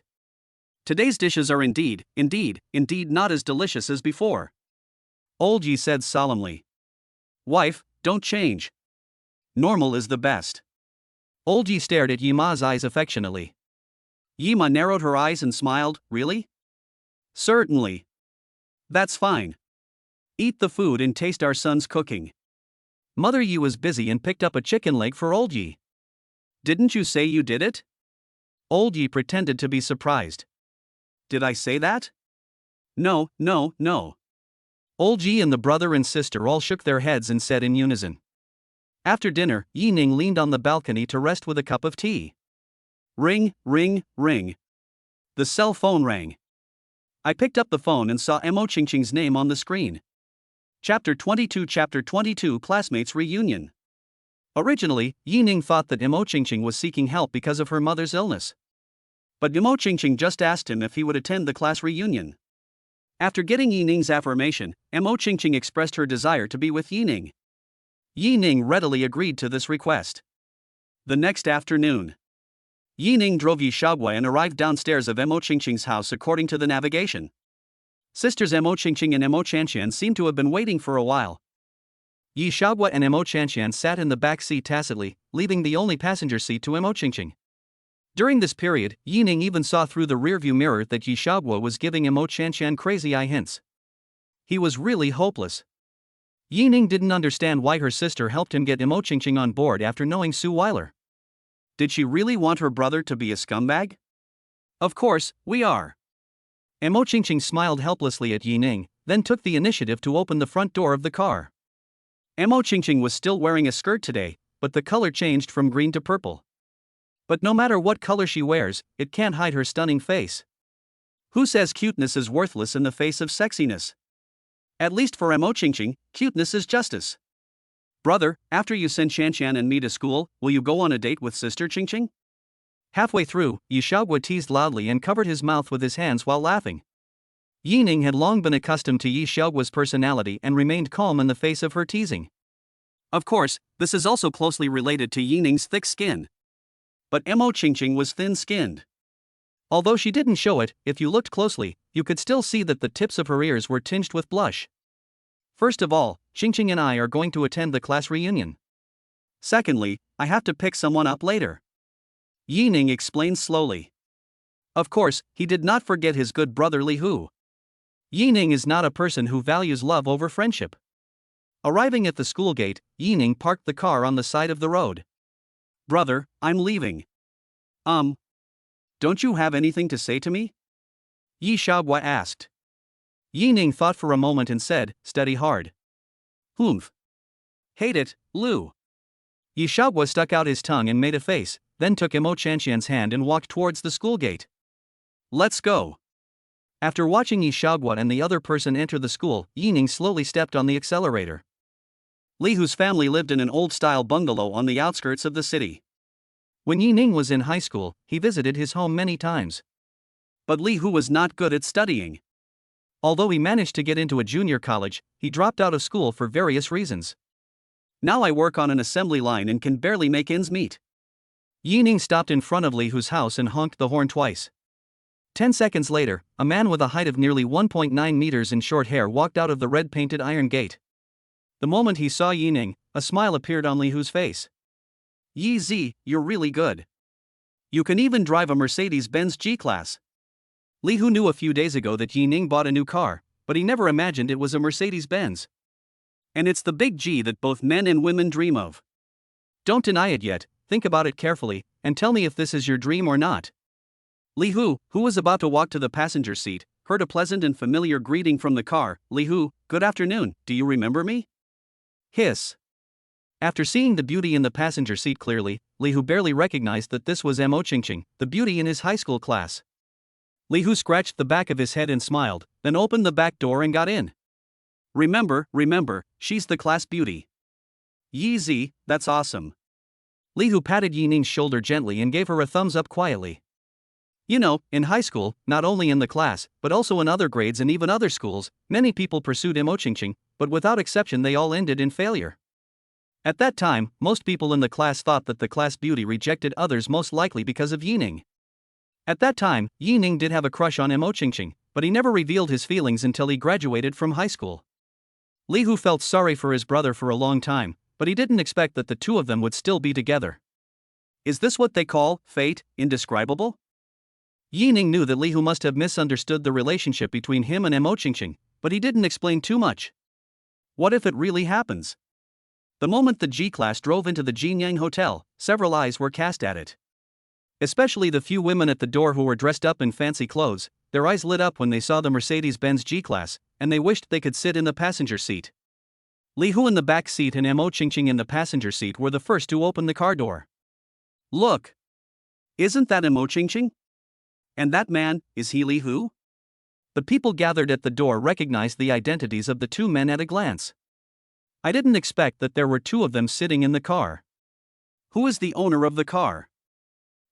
Today's dishes are indeed not as delicious as before. Old Ye said solemnly. Wife, don't change. Normal is the best. Old Ye stared at Yima's eyes affectionately. Yima narrowed her eyes and smiled. Really? Certainly. That's fine. Eat the food and taste our son's cooking. Mother Yi was busy and picked up a chicken leg for Old Yi. Didn't you say you did it? Old Yi pretended to be surprised. Did I say that? No. Old Yi and the brother and sister all shook their heads and said in unison. After dinner, Yining leaned on the balcony to rest with a cup of tea. Ring, ring, ring. The cell phone rang. I picked up the phone and saw Mo Qingqing's name on the screen. Chapter 22 Classmates Reunion. Originally, Yining thought that Mo Qingqing was seeking help because of her mother's illness. But Mo Qingqing just asked him if he would attend the class reunion. After getting Yining's affirmation, Mo Qingqing expressed her desire to be with Yining. Yining readily agreed to this request. The next afternoon. Yining drove Yi Xiaoguo and arrived downstairs of Mo Qingqing's house according to the navigation. Sisters Mo Qingqing and Mo Chanqian seemed to have been waiting for a while. Yi Xiaoguo and Mo Chanqian sat in the back seat tacitly, leaving the only passenger seat to Mo Qingqing. During this period, Yining even saw through the rearview mirror that Yi Xiaoguo was giving Mo Chanqian crazy eye hints. He was really hopeless. Yining didn't understand why her sister helped him get Mo Qingqing on board after knowing Suile. Did she really want her brother to be a scumbag? Of course, we are. Mo Qingqing smiled helplessly at Yining, then took the initiative to open the front door of the car. Mo Qingqing was still wearing a skirt today, but the color changed from green to purple. But no matter what color she wears, it can't hide her stunning face. Who says cuteness is worthless in the face of sexiness? At least for Mo Qingqing, cuteness is justice. Brother, after you send Chanqian and me to school, will you go on a date with Sister Qingqing? Halfway through, Yi Xiaoguo teased loudly and covered his mouth with his hands while laughing. Yining had long been accustomed to Yi Xiaoguo's personality and remained calm in the face of her teasing. Of course, this is also closely related to Yining's thick skin. But Mo Qingqing was thin-skinned. Although she didn't show it, if you looked closely, you could still see that the tips of her ears were tinged with blush. First of all, Qingqing and I are going to attend the class reunion. Secondly, I have to pick someone up later. Yining explained slowly. Of course, he did not forget his good brother Li Hu. Yining is not a person who values love over friendship. Arriving at the school gate, Yining parked the car on the side of the road. Brother, I'm leaving. Don't you have anything to say to me? Yi Xiaoguo asked. Yining thought for a moment and said, study hard. Humph. Hate it, Lu. Yi Xiaoguo stuck out his tongue and made a face, then took Mo Chanqian's hand and walked towards the school gate. Let's go. After watching Yi Xiaoguo and the other person enter the school, Yining slowly stepped on the accelerator. Li Hu's family lived in an old-style bungalow on the outskirts of the city. When Yining was in high school, he visited his home many times. But Li Hu was not good at studying. Although he managed to get into a junior college, he dropped out of school for various reasons. Now I work on an assembly line and can barely make ends meet. Yining stopped in front of Li Hu's house and honked the horn twice. 10 seconds later, a man with a height of nearly 1.9 meters and short hair walked out of the red-painted iron gate. The moment he saw Yining, a smile appeared on Li Hu's face. Yi Zi, you're really good. You can even drive a Mercedes-Benz G-Class. Li Hu knew a few days ago that Yining bought a new car, but he never imagined it was a Mercedes-Benz. And it's the big G that both men and women dream of. Don't deny it yet, think about it carefully, and tell me if this is your dream or not. Li Hu, who was about to walk to the passenger seat, heard a pleasant and familiar greeting from the car. Li Hu, good afternoon, do you remember me? Hiss. After seeing the beauty in the passenger seat clearly, Li Hu barely recognized that this was Mo Qingqing, the beauty in his high school class. Li Hu scratched the back of his head and smiled, then opened the back door and got in. Remember, she's the class beauty. Yi Zi, that's awesome. Li Hu patted Yining's shoulder gently and gave her a thumbs up quietly. You know, in high school, not only in the class, but also in other grades and even other schools, many people pursued Mo Qingqing, but without exception they all ended in failure. At that time, most people in the class thought that the class beauty rejected others most likely because of Yining. At that time, Yining did have a crush on Mo Qingqing, but he never revealed his feelings until he graduated from high school. Li Hu felt sorry for his brother for a long time, but he didn't expect that the two of them would still be together. Is this what they call fate, indescribable? Yining knew that Li Hu must have misunderstood the relationship between him and Mo Qingqing, but he didn't explain too much. What if it really happens? The moment the G-Class drove into the Jinyang Hotel, several eyes were cast at it. Especially the few women at the door who were dressed up in fancy clothes, their eyes lit up when they saw the Mercedes-Benz G-Class, and they wished they could sit in the passenger seat. Li Hu in the back seat and Mo Qingqing in the passenger seat were the first to open the car door. Look! Isn't that Mo Qingqing? And that man, is he Li Hu? The people gathered at the door recognized the identities of the two men at a glance. I didn't expect that there were two of them sitting in the car. Who is the owner of the car?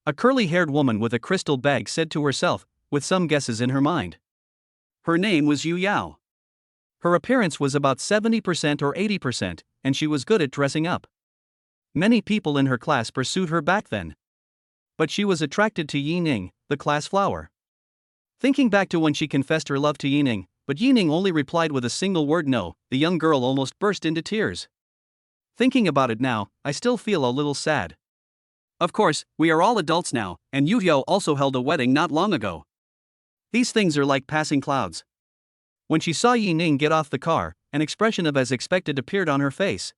A curly-haired woman with a crystal bag said to herself, with some guesses in her mind. Her name was Yu Yao. Her appearance was about 70% or 80%, and she was good at dressing up. Many people in her class pursued her back then. But she was attracted to Yining, the class flower. Thinking back to when she confessed her love to Yining, but Yining only replied with a single word no, the young girl almost burst into tears. Thinking about it now, I still feel a little sad. Of course, we are all adults now, and Yu also held a wedding not long ago. These things are like passing clouds. When she saw Yining get off the car, an expression of as expected appeared on her face.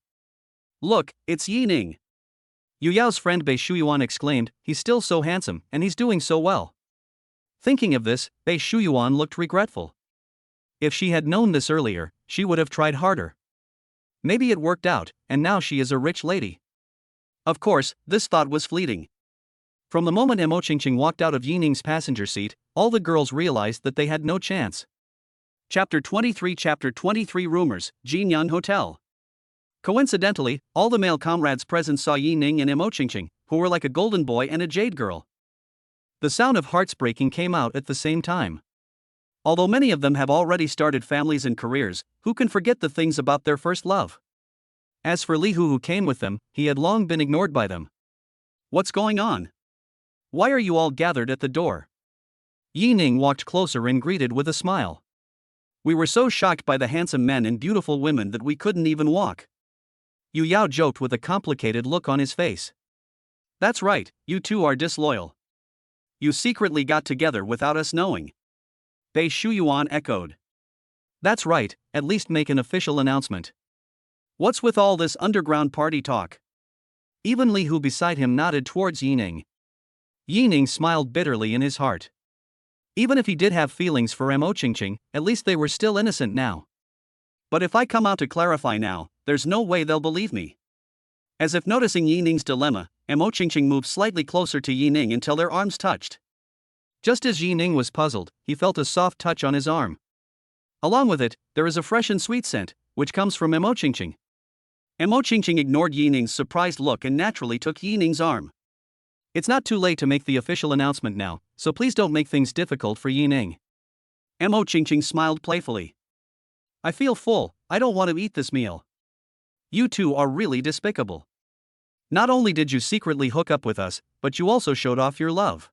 Look, it's Yining. Yu Yao's friend Bei Shuyuan exclaimed, he's still so handsome, and he's doing so well. Thinking of this, Bei Shuyuan looked regretful. If she had known this earlier, she would have tried harder. Maybe it worked out, and now she is a rich lady. Of course, this thought was fleeting. From the moment Mo Qingqing walked out of Yining's passenger seat, all the girls realized that they had no chance. Chapter 23 Rumors, Jinyan Hotel. Coincidentally, all the male comrades present saw Yining and Mo Qingqing, who were like a golden boy and a jade girl. The sound of hearts breaking came out at the same time. Although many of them have already started families and careers, who can forget the things about their first love? As for Li Hu who came with them, he had long been ignored by them. What's going on? Why are you all gathered at the door? Yining walked closer and greeted with a smile. We were so shocked by the handsome men and beautiful women that we couldn't even walk. Yu Yao joked with a complicated look on his face. That's right, you two are disloyal. You secretly got together without us knowing. Bei Shuyuan echoed. That's right, at least make an official announcement. What's with all this underground party talk? Even Li Hu beside him nodded towards Yining. Yining smiled bitterly in his heart. Even if he did have feelings for Mo Qingqing, at least they were still innocent now. But if I come out to clarify now, there's no way they'll believe me. As if noticing Yining's dilemma, Mo Qingqing moved slightly closer to Yining until their arms touched. Just as Yining was puzzled, he felt a soft touch on his arm. Along with it, there is a fresh and sweet scent, which comes from Mo Qingqing. Mo Qingqing ignored Yining's surprised look and naturally took Yining's arm. It's not too late to make the official announcement now, so please don't make things difficult for Yining. Mo Qingqing smiled playfully. I feel full, I don't want to eat this meal. You two are really despicable. Not only did you secretly hook up with us, but you also showed off your love.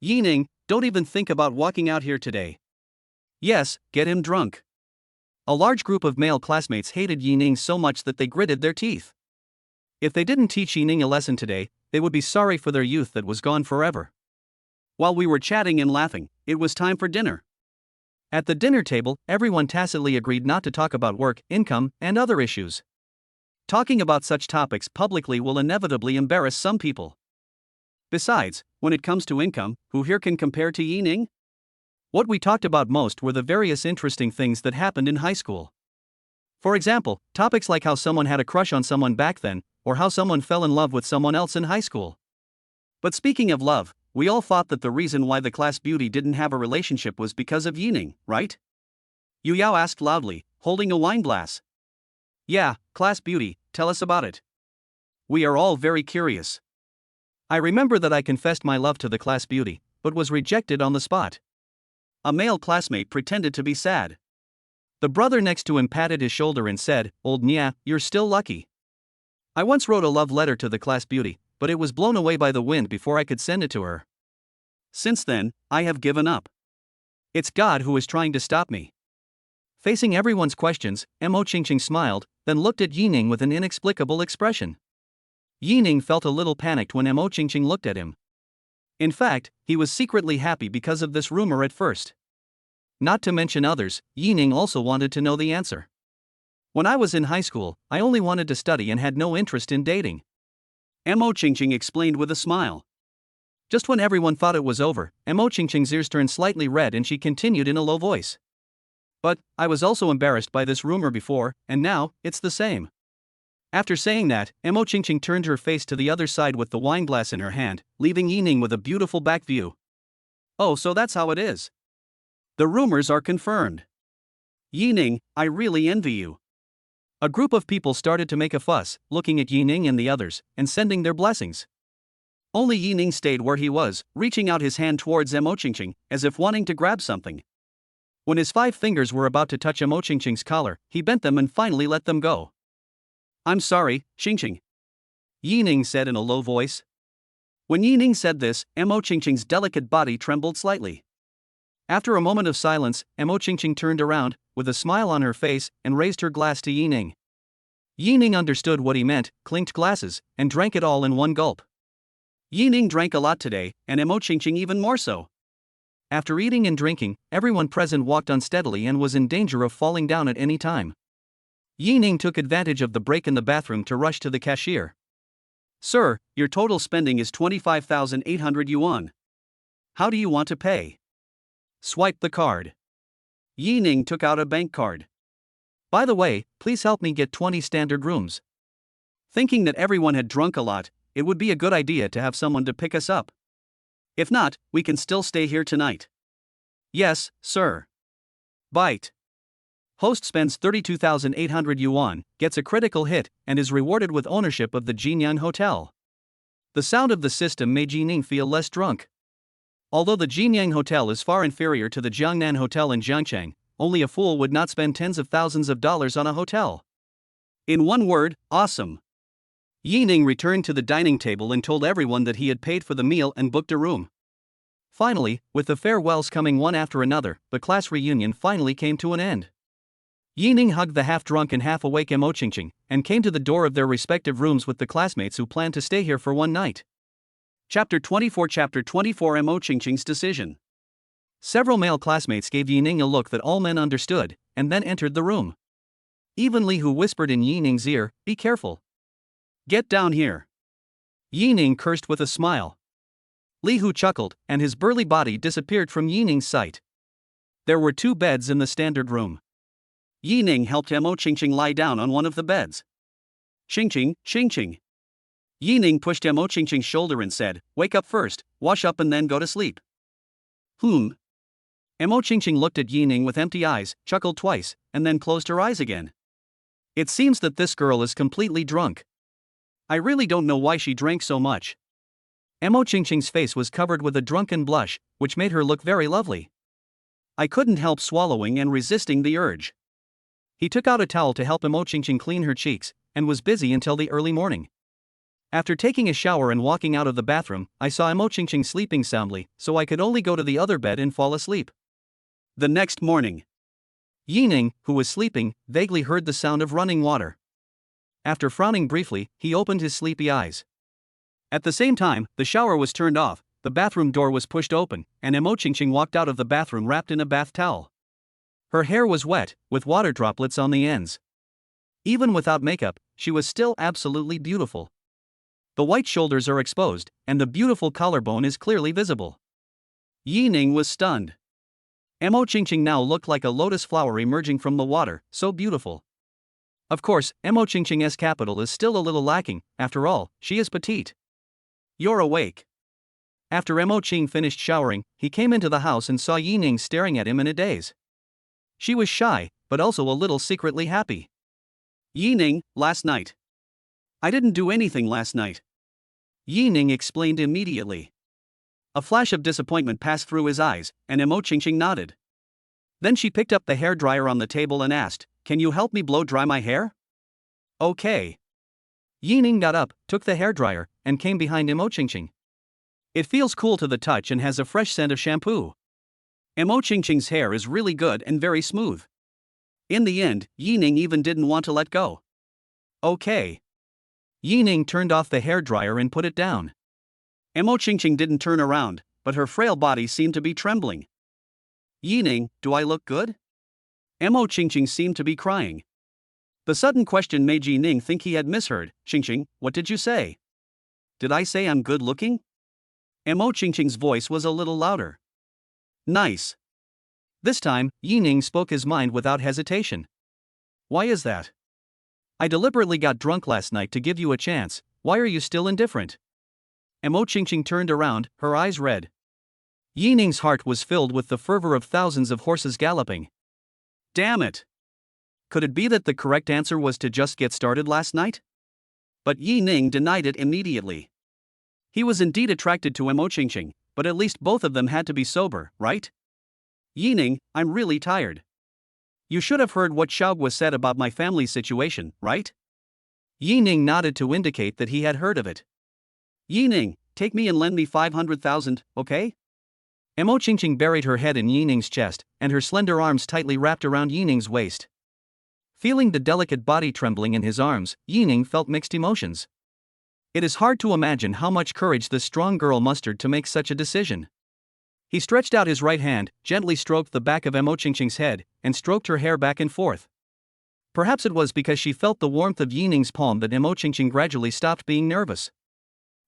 Yining, don't even think about walking out here today. Yes, get him drunk. A large group of male classmates hated Yining so much that they gritted their teeth. If they didn't teach Yining a lesson today, they would be sorry for their youth that was gone forever. While we were chatting and laughing, it was time for dinner. At the dinner table, everyone tacitly agreed not to talk about work, income, and other issues. Talking about such topics publicly will inevitably embarrass some people. Besides, when it comes to income, who here can compare to Yining? What we talked about most were the various interesting things that happened in high school. For example, topics like how someone had a crush on someone back then, or how someone fell in love with someone else in high school. But speaking of love, we all thought that the reason why the class beauty didn't have a relationship was because of Yining, right? Yu Yao asked loudly, holding a wine glass. Yeah, class beauty, tell us about it. We are all very curious. I remember that I confessed my love to the class beauty, but was rejected on the spot. A male classmate pretended to be sad. The brother next to him patted his shoulder and said, Old Nya, you're still lucky. I once wrote a love letter to the class beauty, but it was blown away by the wind before I could send it to her. Since then, I have given up. It's God who is trying to stop me. Facing everyone's questions, Mo Qingqing smiled, then looked at Yining with an inexplicable expression. Yining felt a little panicked when Mo Qingqing looked at him. In fact, he was secretly happy because of this rumor at first. Not to mention others, Yining also wanted to know the answer. When I was in high school, I only wanted to study and had no interest in dating. Mo Qingqing explained with a smile. Just when everyone thought it was over, Mo Qingqing's ears turned slightly red and she continued in a low voice. But, I was also embarrassed by this rumor before, and now, it's the same. After saying that, Mo Qingqing turned her face to the other side with the wine glass in her hand, leaving Yining with a beautiful back view. Oh, so that's how it is. The rumors are confirmed. Yining, I really envy you. A group of people started to make a fuss, looking at Yining and the others, and sending their blessings. Only Yining stayed where he was, reaching out his hand towards Mo Qingqing, as if wanting to grab something. When his 5 fingers were about to touch Mo Qingqing's collar, he bent them and finally let them go. I'm sorry, Qingqing. Yining said in a low voice. When Yi Ning said this, Mo Qingqing's delicate body trembled slightly. After a moment of silence, Mo Qingqing turned around, with a smile on her face, and raised her glass to Yi Ning. Yi Ning understood what he meant, clinked glasses, and drank it all in one gulp. Yi Ning drank a lot today, and Mo Qingqing even more so. After eating and drinking, everyone present walked unsteadily and was in danger of falling down at any time. Yi Ning took advantage of the break in the bathroom to rush to the cashier. "Sir, your total spending is 25,800 yuan. How do you want to pay?" "Swipe the card." Yi Ning took out a bank card. "By the way, please help me get 20 standard rooms." Thinking that everyone had drunk a lot, it would be a good idea to have someone to pick us up. If not, we can still stay here tonight. "Yes, sir." Bite. Host spends 32,800 yuan, gets a critical hit, and is rewarded with ownership of the Jinyang Hotel. The sound of the system made Yi Ning feel less drunk. Although the Jinyang Hotel is far inferior to the Jiangnan Hotel in Jiangcheng, only a fool would not spend tens of thousands of dollars on a hotel. In one word, awesome. Yi Ning returned to the dining table and told everyone that he had paid for the meal and booked a room. Finally, with the farewells coming one after another, the class reunion finally came to an end. Yi Ning hugged the half-drunk and half-awake Mo Qingqing, and came to the door of their respective rooms with the classmates who planned to stay here for one night. Chapter 24 Mo Qingqing's decision. Several male classmates gave Yi Ning a look that all men understood, and then entered the room. Even Li Hu whispered in Yi Ning's ear, "Be careful. Get down here." Yi Ning cursed with a smile. Li Hu chuckled, and his burly body disappeared from Yi Ning's sight. There were 2 beds in the standard room. Yi Ning helped Mo Qingqing lie down on one of the beds. "Qingqing, Qingqing." Yi Ning pushed Mo Qingqing's shoulder and said, "Wake up first, wash up and then go to sleep." Mo Qingqing looked at Yi Ning with empty eyes, chuckled twice, and then closed her eyes again. "It seems that this girl is completely drunk. I really don't know why she drank so much." Mo Qingqing's face was covered with a drunken blush, which made her look very lovely. I couldn't help swallowing and resisting the urge. He took out a towel to help Mo Qingqing clean her cheeks, and was busy until the early morning. After taking a shower and walking out of the bathroom, I saw Mo Qingqing sleeping soundly, so I could only go to the other bed and fall asleep. The next morning, Yi Ning, who was sleeping, vaguely heard the sound of running water. After frowning briefly, he opened his sleepy eyes. At the same time, the shower was turned off, the bathroom door was pushed open, and Mo Qingqing walked out of the bathroom wrapped in a bath towel. Her hair was wet, with water droplets on the ends. Even without makeup, she was still absolutely beautiful. The white shoulders are exposed, and the beautiful collarbone is clearly visible. Yi Ning was stunned. Mo Qingqing now looked like a lotus flower emerging from the water, so beautiful. Of course, Mo Qingqing's capital is still a little lacking, after all, she is petite. "You're awake." After Mo Qing finished showering, he came into the house and saw Yi Ning staring at him in a daze. She was shy, but also a little secretly happy. "Yi Ning, last night." "I didn't do anything last night." Yi Ning explained immediately. A flash of disappointment passed through his eyes, and Mo Qingqing nodded. Then she picked up the hairdryer on the table and asked, "Can you help me blow dry my hair?" "Okay." Yi Ning got up, took the hairdryer, and came behind Mo Qingqing. It feels cool to the touch and has a fresh scent of shampoo. Mo Qingqing's hair is really good and very smooth. In the end, Yi Ning even didn't want to let go. "Okay." Yi Ning turned off the hairdryer and put it down. Mo Qingqing didn't turn around, but her frail body seemed to be trembling. "Yi Ning, do I look good?" Mo Qingqing seemed to be crying. The sudden question made Yi Ning think he had misheard. "Qingqing, what did you say?" "Did I say I'm good looking?" Mo Qingqing's voice was a little louder. "Nice." This time, Yi Ning spoke his mind without hesitation. "Why is that?" "I deliberately got drunk last night to give you a chance. Why are you still indifferent?" Mo Qingqing turned around, her eyes red. Yi Ning's heart was filled with the fervor of thousands of horses galloping. Damn it! Could it be that the correct answer was to just get started last night? But Yi Ning denied it immediately. He was indeed attracted to Mo Qingqing, but at least both of them had to be sober, right? "Yi Ning, I'm really tired. You should have heard what Xiaogua said about my family's situation, right?" Yi Ning nodded to indicate that he had heard of it. "Yi Ning, take me and lend me 500,000, okay? Mo Qingqing buried her head in Yining's chest, and her slender arms tightly wrapped around Yining's waist. Feeling the delicate body trembling in his arms, Yining felt mixed emotions. It is hard to imagine how much courage this strong girl mustered to make such a decision. He stretched out his right hand, gently stroked the back of Mo Qingqing's head, and stroked her hair back and forth. Perhaps it was because she felt the warmth of Yining's palm that Mo Qingqing gradually stopped being nervous.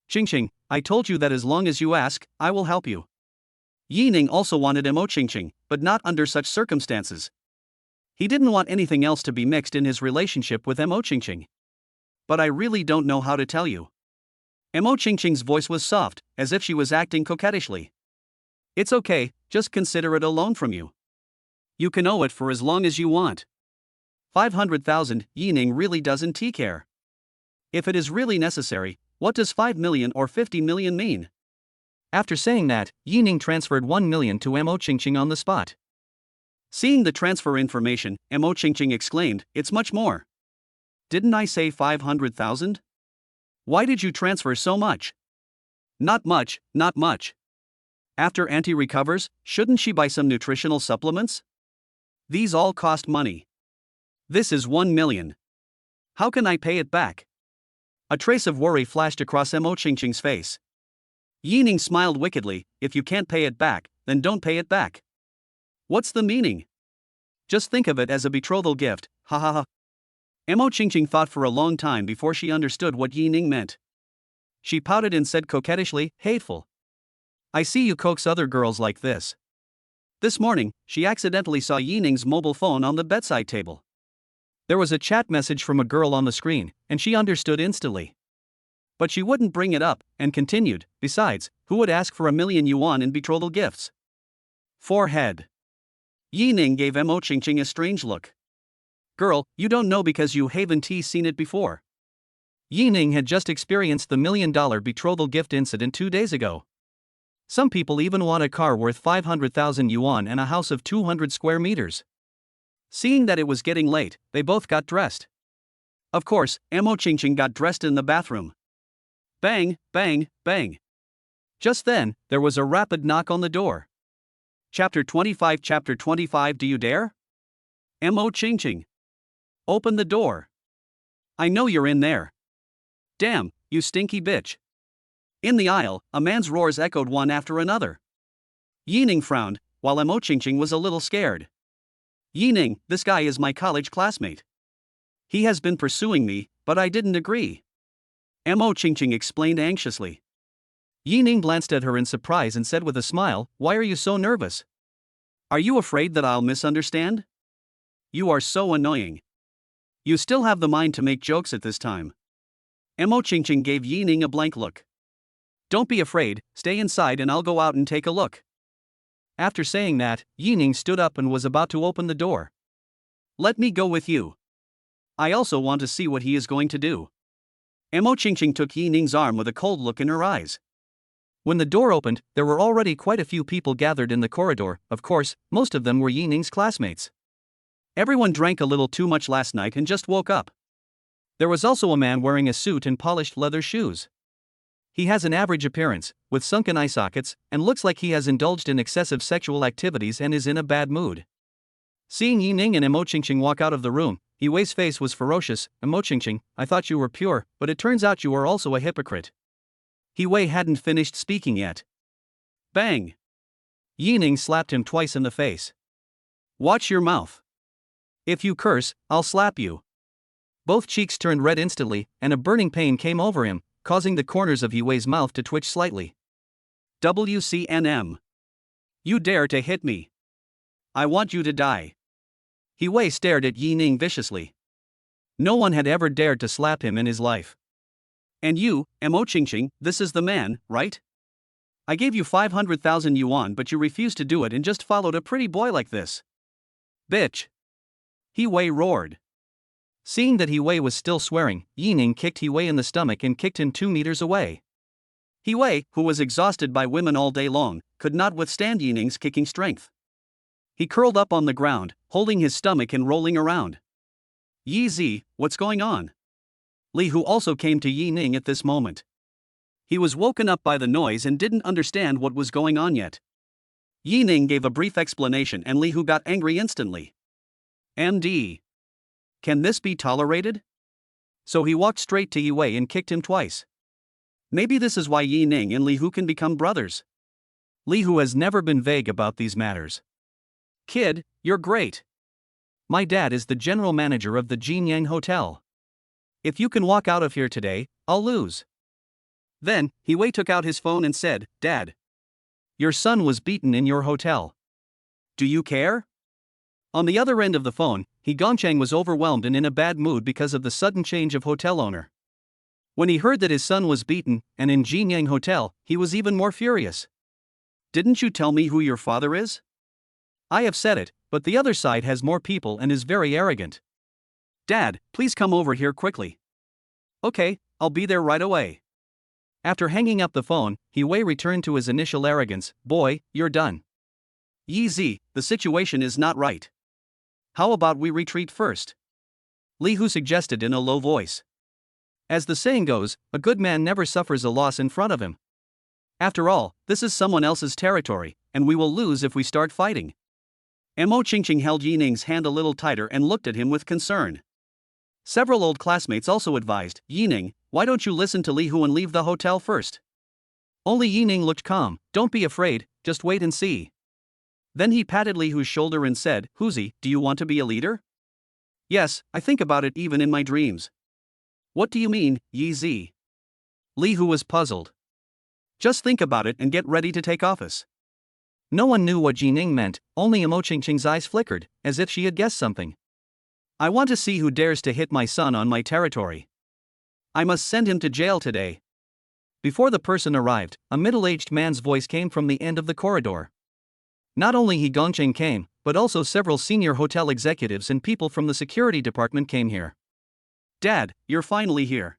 Qingqing, I told you that as long as you ask, I will help you. Yining also wanted Mo Qingqing, but not under such circumstances. He didn't want anything else to be mixed in his relationship with Mo Qingqing. But I really don't know how to tell you. Mo Qingqing's voice was soft, as if she was acting coquettishly. It's okay, just consider it a loan from you. You can owe it for as long as you want. 500,000, Yining really doesn't care. If it is really necessary, what does 5 million or 50 million mean? After saying that, Yining transferred 1 million to Mo Qingqing on the spot. Seeing the transfer information, Mo Qingqing exclaimed, "It's much more. Didn't I say 500,000? Why did you transfer so much?" Not much, not much. After Auntie recovers, shouldn't she buy some nutritional supplements? These all cost money. This is 1 million. How can I pay it back? A trace of worry flashed across Mo Qingqing's face. Yining smiled wickedly, "If you can't pay it back, then don't pay it back. What's the meaning? Just think of it as a betrothal gift, ha ha ha." Mo Qingqing thought for a long time before she understood what Yining meant. She pouted and said coquettishly, "Hateful. I see you coax other girls like this." This morning, she accidentally saw Yining's mobile phone on the bedside table. There was a chat message from a girl on the screen, and she understood instantly. But she wouldn't bring it up, and continued, "Besides, who would ask for 1 million yuan in betrothal gifts?" Forehead. Yining gave Mo Qingqing a strange look. "Girl, you don't know because you haven't seen it before." Yining had just experienced the $1 million betrothal gift incident 2 days ago. Some people even want a car worth 500,000 yuan and a house of 200 square meters. Seeing that it was getting late, they both got dressed. Of course, Mo Qingqing got dressed in the bathroom. Bang, bang, bang. Just then, there was a rapid knock on the door. Chapter 25. Do you dare? Mo Qingqing. Open the door. I know you're in there. Damn, you stinky bitch. In the aisle, a man's roars echoed one after another. Yining frowned, while Mo Qingqing was a little scared. "Yining, this guy is my college classmate. He has been pursuing me, but I didn't agree." Mo Qingqing explained anxiously. Yining glanced at her in surprise and said with a smile, "Why are you so nervous? Are you afraid that I'll misunderstand? You are so annoying. You still have the mind to make jokes at this time." Mo Qingqing gave Yining a blank look. "Don't be afraid, stay inside and I'll go out and take a look." After saying that, Yining stood up and was about to open the door. "Let me go with you. I also want to see what he is going to do." Mo Qingqing took Yining's arm with a cold look in her eyes. When the door opened, there were already quite a few people gathered in the corridor. Of course, most of them were Yining's classmates. Everyone drank a little too much last night and just woke up. There was also a man wearing a suit and polished leather shoes. He has an average appearance, with sunken eye sockets, and looks like he has indulged in excessive sexual activities and is in a bad mood. Seeing Yining and Mo Qingqing walk out of the room, Yiwei's face was ferocious. "Mo Qingqing, I thought you were pure, but it turns out you are also a hypocrite." Yiwei hadn't finished speaking yet. Bang! Yining slapped him twice in the face. "Watch your mouth. If you curse, I'll slap you." Both cheeks turned red instantly, and a burning pain came over him, causing the corners of Yiwei's mouth to twitch slightly. "WCNM. You dare to hit me. I want you to die." Yiwei stared at Yining viciously. No one had ever dared to slap him in his life. "And you, Mo Qingqing, this is the man, right? I gave you 500,000 yuan but you refused to do it and just followed a pretty boy like this. Bitch." Yiwei roared. Seeing that Yiwei was still swearing, Yining kicked Yiwei in the stomach and kicked him 2 meters away. Yiwei, who was exhausted by women all day long, could not withstand Yining's kicking strength. He curled up on the ground, holding his stomach and rolling around. "Yi Zi, what's going on?" Li Hu also came to Yining at this moment. He was woken up by the noise and didn't understand what was going on yet. Yi Ning gave a brief explanation and Li Hu got angry instantly. MD. Can this be tolerated? So he walked straight to Yi Wei and kicked him twice. Maybe this is why Yi Ning and Li Hu can become brothers. Li Hu has never been vague about these matters. Kid, you're great. My dad is the general manager of the Jinyang Hotel. If you can walk out of here today, I'll lose. Then, Yi Wei took out his phone and said, Dad. Your son was beaten in your hotel. Do you care? On the other end of the phone, He Gongchang was overwhelmed and in a bad mood because of the sudden change of hotel owner. When he heard that his son was beaten, and in Jinyang Hotel, he was even more furious. Didn't you tell me who your father is? I have said it, but the other side has more people and is very arrogant. Dad, please come over here quickly. Okay, I'll be there right away. After hanging up the phone, Yi Wei returned to his initial arrogance. Boy, you're done. Yi Zi, the situation is not right. How about we retreat first? Li Hu suggested in a low voice. As the saying goes, a good man never suffers a loss in front of him. After all, this is someone else's territory, and we will lose if we start fighting. Mo Qingqing held Yi Ning's hand a little tighter and looked at him with concern. Several old classmates also advised, Yi Ning, why don't you listen to Li Hu and leave the hotel first? Only Yi Ning looked calm. Don't be afraid, just wait and see. Then he patted Li Hu's shoulder and said, Huzi, do you want to be a leader? Yes, I think about it even in my dreams. What do you mean, Yi Zi? Li Hu was puzzled. Just think about it and get ready to take office. No one knew what Yi Ning meant, only Mo Qingqing's eyes flickered, as if she had guessed something. I want to see who dares to hit my son on my territory. I must send him to jail today. Before the person arrived, a middle-aged man's voice came from the end of the corridor. Not only Yi Gongchang came, but also several senior hotel executives and people from the security department came here. Dad, you're finally here.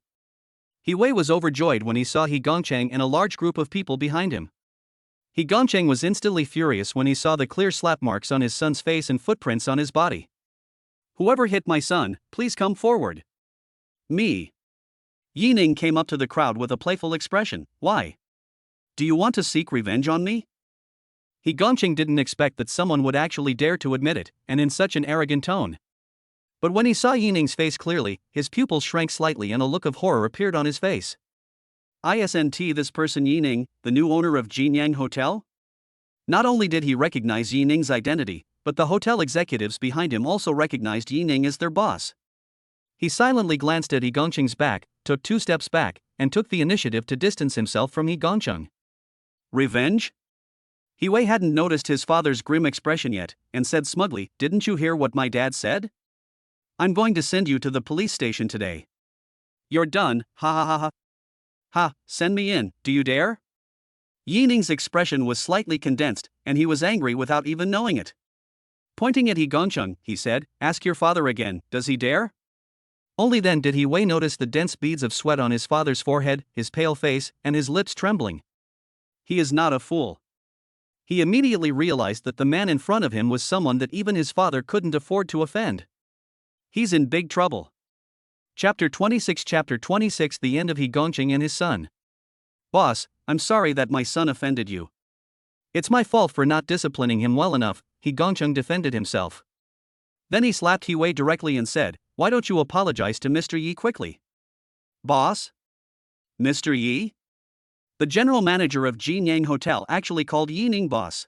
Yi Wei was overjoyed when he saw Yi Gongchang and a large group of people behind him. Yi Gongchang was instantly furious when he saw the clear slap marks on his son's face and footprints on his body. Whoever hit my son, please come forward. Me. Yi Ning came up to the crowd with a playful expression. Why? Do you want to seek revenge on me? Yi Gongchang didn't expect that someone would actually dare to admit it, and in such an arrogant tone. But when he saw Yi Ning's face clearly, his pupils shrank slightly and a look of horror appeared on his face. Isn't this person Yi Ning, the new owner of Jinyang Hotel? Not only did he recognize Yi Ning's identity, but the hotel executives behind him also recognized Yi Ning as their boss. He silently glanced at Yi Gongchang's back, took 2 steps back, and took the initiative to distance himself from Yi Gongchang. Revenge? Yi Wei hadn't noticed his father's grim expression yet, and said smugly, Didn't you hear what my dad said? I'm going to send you to the police station today. You're done, ha ha ha ha. Ha, send me in, do you dare? Yi Ning's expression was slightly condensed, and he was angry without even knowing it. Pointing at Yi Gongchang, he said, Ask your father again, does he dare? Only then did Yi Wei notice the dense beads of sweat on his father's forehead, his pale face, and his lips trembling. He is not a fool. He immediately realized that the man in front of him was someone that even his father couldn't afford to offend. He's in big trouble. Chapter 26 The end of Yi Gongchang and his son. Boss, I'm sorry that my son offended you. It's my fault for not disciplining him well enough, Yi Gongchang defended himself. Then he slapped Yi Wei directly and said, Why don't you apologize to Mr. Yi quickly? Boss? Mr. Yi? The general manager of Jinyang Hotel actually called Yi Ning boss.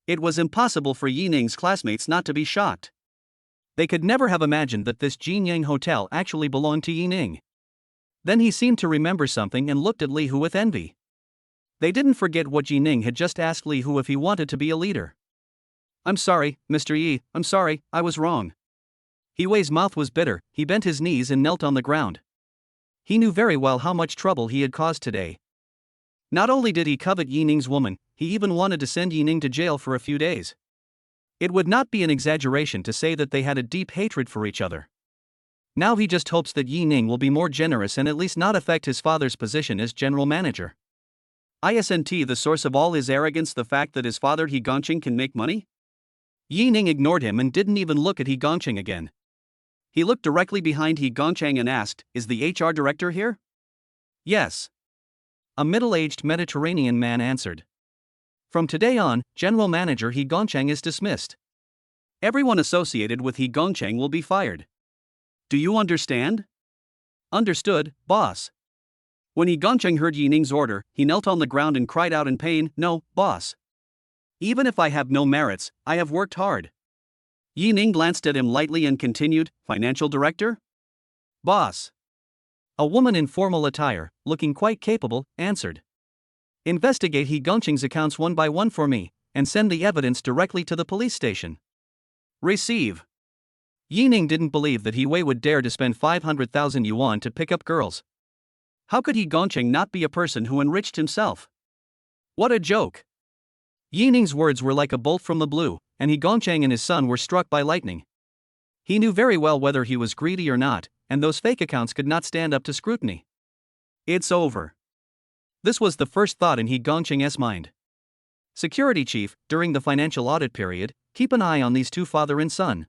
It was impossible for Yi Ning's classmates not to be shocked. They could never have imagined that this Jinyang Hotel actually belonged to Yi Ning. Then he seemed to remember something and looked at Li Hu with envy. They didn't forget what Yi Ning had just asked Li Hu if he wanted to be a leader. I'm sorry, Mr. Yi, I'm sorry, I was wrong. Yi Wei's mouth was bitter, he bent his knees and knelt on the ground. He knew very well how much trouble he had caused today. Not only did he covet Yi Ning's woman, he even wanted to send Yi Ning to jail for a few days. It would not be an exaggeration to say that they had a deep hatred for each other. Now he just hopes that Yi Ning will be more generous and at least not affect his father's position as general manager. Isn't the source of all his arrogance the fact that his father Yi Gongchang can make money? Yi Ning ignored him and didn't even look at Yi Gongchang again. He looked directly behind Yi Gongchang and asked, Is the HR director here? Yes. a middle-aged Mediterranean man answered. From today on, General Manager He Gongcheng is dismissed. Everyone associated with He Gongcheng will be fired. Do you understand? Understood, boss. When He Gongcheng heard Yi Ning's order, he knelt on the ground and cried out in pain, "No, boss. Even if I have no merits, I have worked hard." Yi Ning glanced at him lightly and continued, "Financial director?" "Boss." A woman in formal attire, looking quite capable, answered. "Investigate He Gongcheng's accounts one by one for me, and send the evidence directly to the police station." Receive. Yi Ning didn't believe that He Wei would dare to spend 500,000 yuan to pick up girls. How could He Gongcheng not be a person who enriched himself? What a joke! Yi Ning's words were like a bolt from the blue, and He Gongcheng and his son were struck by lightning. He knew very well whether he was greedy or not, and those fake accounts could not stand up to scrutiny. It's over. This was the first thought in He Gongcheng's mind. Security chief, during the financial audit period, keep an eye on these two father and son.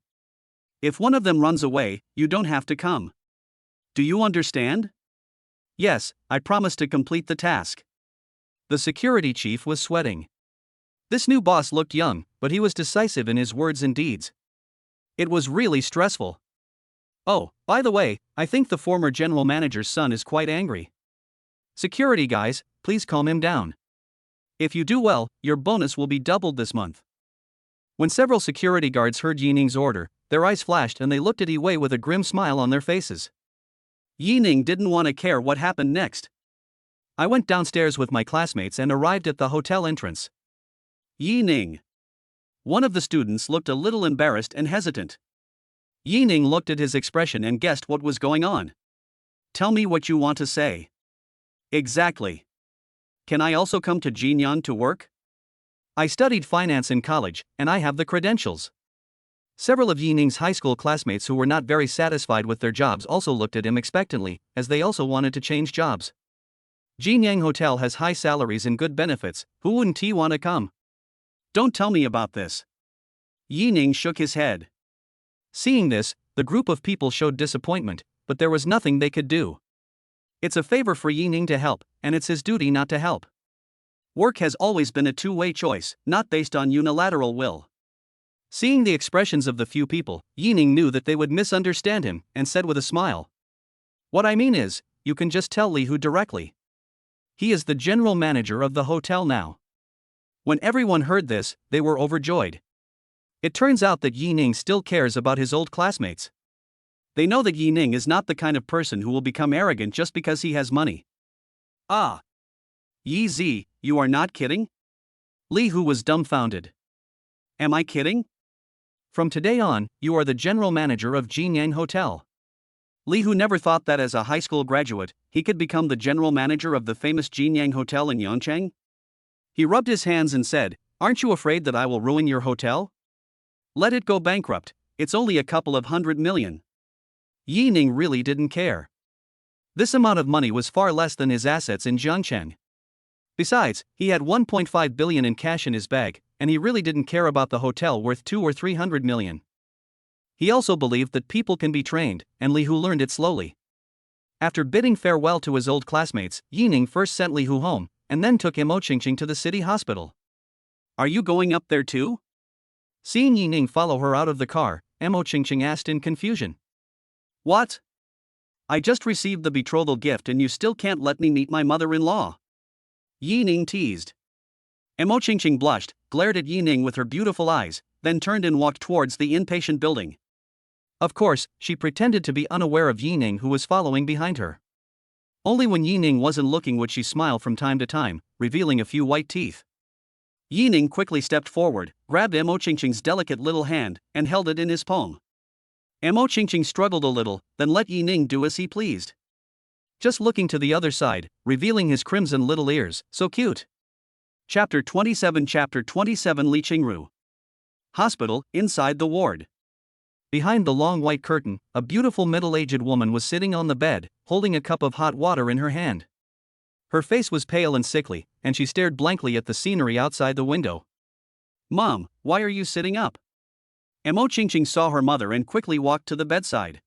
If one of them runs away, you don't have to come. Do you understand? Yes, I promise to complete the task. The security chief was sweating. This new boss looked young, but he was decisive in his words and deeds. It was really stressful. Oh, by the way, I think the former general manager's son is quite angry. Security guys, please calm him down. If you do well, your bonus will be doubled this month. When several security guards heard Yi Ning's order, their eyes flashed and they looked at Yi Wei with a grim smile on their faces. Yi Ning didn't want to care what happened next. I went downstairs with my classmates and arrived at the hotel entrance. Yi Ning. One of the students looked a little embarrassed and hesitant. Yi Ning looked at his expression and guessed what was going on. Tell me what you want to say. Exactly. Can I also come to Jinyan to work? I studied finance in college, and I have the credentials. Several of Yi Ning's high school classmates who were not very satisfied with their jobs also looked at him expectantly, as they also wanted to change jobs. Jinyang Hotel has high salaries and good benefits, who wouldn't he want to come? Don't tell me about this. Yi Ning shook his head. Seeing this, the group of people showed disappointment, but there was nothing they could do. It's a favor for Yi Ning to help, and it's his duty not to help. Work has always been a two-way choice, not based on unilateral will. Seeing the expressions of the few people, Yi Ning knew that they would misunderstand him, and said with a smile. What I mean is, you can just tell Li Hu directly. He is the general manager of the hotel now. When everyone heard this, they were overjoyed. It turns out that Yi Ning still cares about his old classmates. They know that Yi Ning is not the kind of person who will become arrogant just because he has money. Ah! Yi Zi, you are not kidding? Li Hu was dumbfounded. Am I kidding? From today on, you are the general manager of Jinyang Hotel. Li Hu never thought that as a high school graduate, he could become the general manager of the famous Jinyang Hotel in Yongcheng. He rubbed his hands and said, Aren't you afraid that I will ruin your hotel? Let it go bankrupt, it's only a couple of 100 million. Yi Ning really didn't care. This amount of money was far less than his assets in Jiangcheng. Besides, he had 1.5 billion in cash in his bag, and he really didn't care about the hotel worth 200 or 300 million. He also believed that people can be trained, and Li Hu learned it slowly. After bidding farewell to his old classmates, Yi Ning first sent Li Hu home, and then took Mo Qingqing to the city hospital. Are you going up there too? Seeing Yi Ning follow her out of the car, Mo Qingqing asked in confusion. What? I just received the betrothal gift and you still can't let me meet my mother-in-law. Yi Ning teased. Mo Qingqing blushed, glared at Yi Ning with her beautiful eyes, then turned and walked towards the inpatient building. Of course, she pretended to be unaware of Yi Ning who was following behind her. Only when Yi Ning wasn't looking would she smile from time to time, revealing a few white teeth. Yi Ning quickly stepped forward, grabbed Mo Qingqing's delicate little hand, and held it in his palm. Mo Qingqing struggled a little, then let Yi Ning do as he pleased. Just looking to the other side, revealing his crimson little ears, so cute. Chapter 27 Li Qingru. Hospital, inside the ward. Behind the long white curtain, a beautiful middle-aged woman was sitting on the bed, holding a cup of hot water in her hand. Her face was pale and sickly, and she stared blankly at the scenery outside the window. Mom, why are you sitting up? Mo Qingqing saw her mother and quickly walked to the bedside.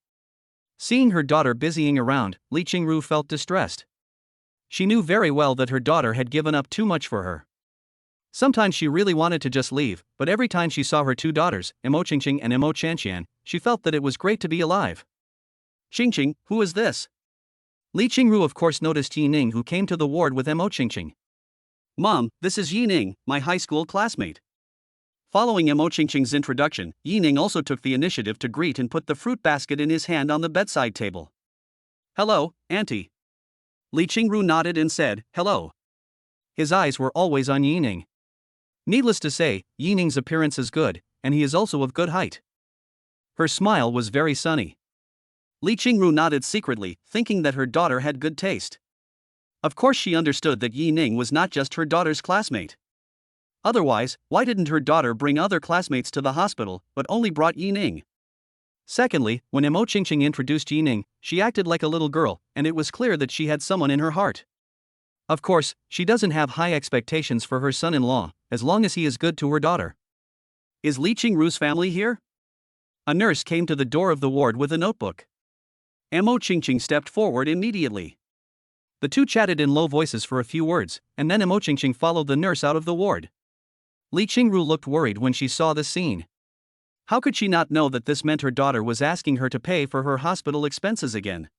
Seeing her daughter busying around, Li Qingru felt distressed. She knew very well that her daughter had given up too much for her. Sometimes she really wanted to just leave, but every time she saw her two daughters, Emo Qingqing and Emo Chanqian, she felt that it was great to be alive. Qingqing, who is this? Li Qingru of course noticed Yi Ning, who came to the ward with Emo Qingqing. Mom, this is Yi Ning, my high school classmate. Following Emo Qingqing's introduction, Yi Ning also took the initiative to greet and put the fruit basket in his hand on the bedside table. Hello, Auntie. Li Qingru nodded and said, hello. His eyes were always on Yi Ning. Needless to say, Yi Ning's appearance is good, and he is also of good height. Her smile was very sunny. Li Qingru nodded secretly, thinking that her daughter had good taste. Of course she understood that Yi Ning was not just her daughter's classmate. Otherwise, why didn't her daughter bring other classmates to the hospital, but only brought Yi Ning? Secondly, when Emo Qingqing introduced Yi Ning, she acted like a little girl, and it was clear that she had someone in her heart. Of course, she doesn't have high expectations for her son-in-law, as long as he is good to her daughter. Is Li Qingru's family here? A nurse came to the door of the ward with a notebook. Emo Qingqing stepped forward immediately. The two chatted in low voices for a few words, and then Emo Qingqing followed the nurse out of the ward. Li Qingru looked worried when she saw this scene. How could she not know that this meant her daughter was asking her to pay for her hospital expenses again?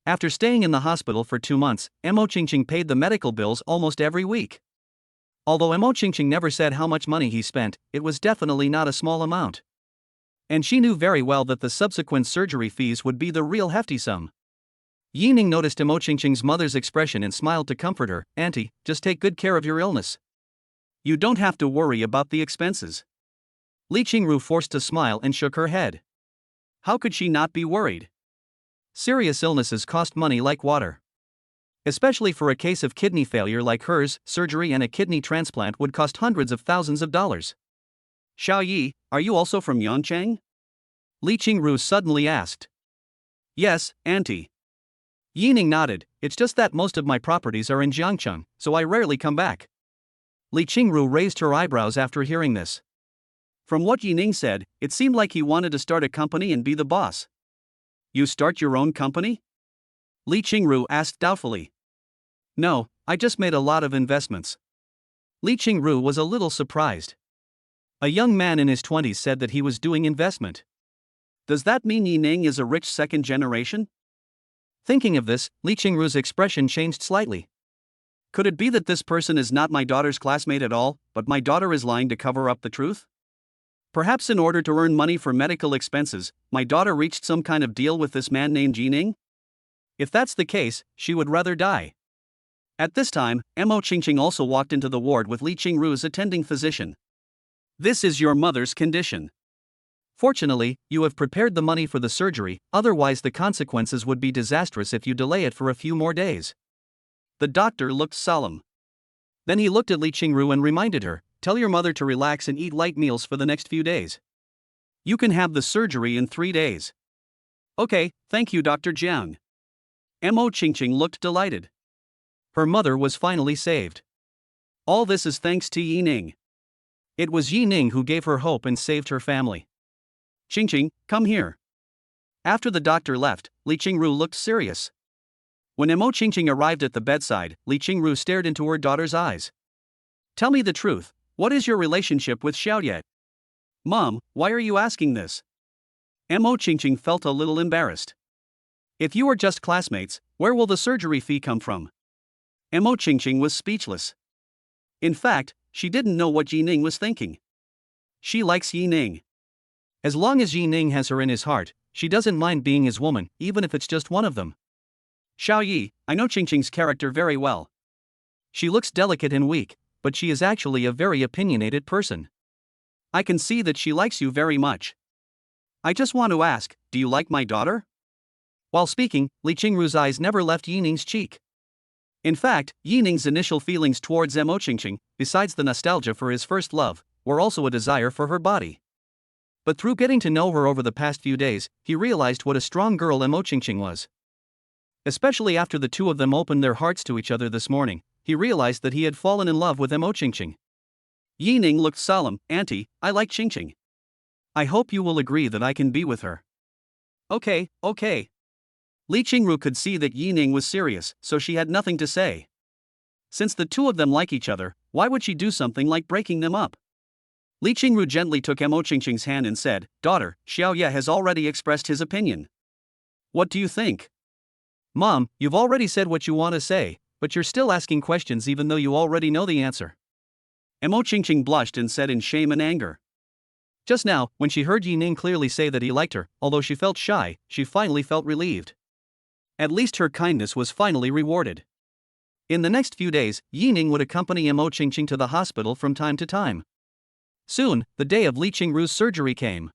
After staying in the hospital for 2 months, Emo Qingqing paid the medical bills almost every week. Although Emo Qingqing never said how much money he spent, it was definitely not a small amount. And she knew very well that the subsequent surgery fees would be the real hefty sum. Yi Ning noticed Emo Qingqing's mother's expression and smiled to comfort her. Auntie, just take good care of your illness. You don't have to worry about the expenses. Li Qingru forced a smile and shook her head. How could she not be worried? Serious illnesses cost money like water. Especially for a case of kidney failure like hers, surgery and a kidney transplant would cost hundreds of thousands of dollars. Xiao Yi, are you also from Yangchang? Li Qingru suddenly asked. Yes, Auntie. Yi Ning nodded. It's just that most of my properties are in Jiangcheng, so I rarely come back. Li Qingru raised her eyebrows after hearing this. From what Yi Ning said, it seemed like he wanted to start a company and be the boss. You start your own company? Li Qingru asked doubtfully. No, I just made a lot of investments. Li Qingru was a little surprised. A young man in his 20s said that he was doing investment. Does that mean Yi Ning is a rich second generation? Thinking of this, Li Qingru's expression changed slightly. Could it be that this person is not my daughter's classmate at all, but my daughter is lying to cover up the truth? Perhaps in order to earn money for medical expenses, my daughter reached some kind of deal with this man named Yi Ning? If that's the case, she would rather die. At this time, Emo Qingqing also walked into the ward with Li Qingru's attending physician. This is your mother's condition. Fortunately, you have prepared the money for the surgery, otherwise the consequences would be disastrous if you delay it for a few more days. The doctor looked solemn. Then he looked at Li Qingru and reminded her, tell your mother to relax and eat light meals for the next few days. You can have the surgery in 3 days. Okay, thank you Dr. Jiang. Emo Qingqing looked delighted. Her mother was finally saved. All this is thanks to Yi Ning. It was Yi Ning who gave her hope and saved her family. Qingqing, come here. After the doctor left, Li Qingru looked serious. When Emo Qingqing arrived at the bedside, Li Qingru stared into her daughter's eyes. Tell me the truth, what is your relationship with Xiaoye? Mom, why are you asking this? Emo Qingqing felt a little embarrassed. If you are just classmates, where will the surgery fee come from? Emo Qingqing was speechless. In fact, she didn't know what Yi Ning was thinking. She likes Yi Ning. As long as Yi Ning has her in his heart, she doesn't mind being his woman, even if it's just one of them. Xiao Yi, I know Qingqing's character very well. She looks delicate and weak, but she is actually a very opinionated person. I can see that she likes you very much. I just want to ask, do you like my daughter? While speaking, Li Qingru's eyes never left Yi Ning's cheek. In fact, Yi Ning's initial feelings towards Emo Qingqing, besides the nostalgia for his first love, were also a desire for her body. But through getting to know her over the past few days, he realized what a strong girl Emo Qingqing was. Especially after the two of them opened their hearts to each other this morning, he realized that he had fallen in love with Emo Qingqing. Yi Ning looked solemn. Auntie, I like Qingqing. I hope you will agree that I can be with her. Okay. Li Qingru could see that Yining was serious, so she had nothing to say. Since the two of them like each other, why would she do something like breaking them up? Li Qingru gently took Mo Qingqing's hand and said, "Daughter, Xiao Ye has already expressed his opinion. What do you think?" "Mom, you've already said what you want to say, but you're still asking questions even though you already know the answer." Mo Qingqing blushed and said in shame and anger. Just now, when she heard Yining clearly say that he liked her, although she felt shy, she finally felt relieved. At least her kindness was finally rewarded. In the next few days, Yining would accompany Mo Qingqing to the hospital from time to time. Soon, the day of Li Qingru's surgery came.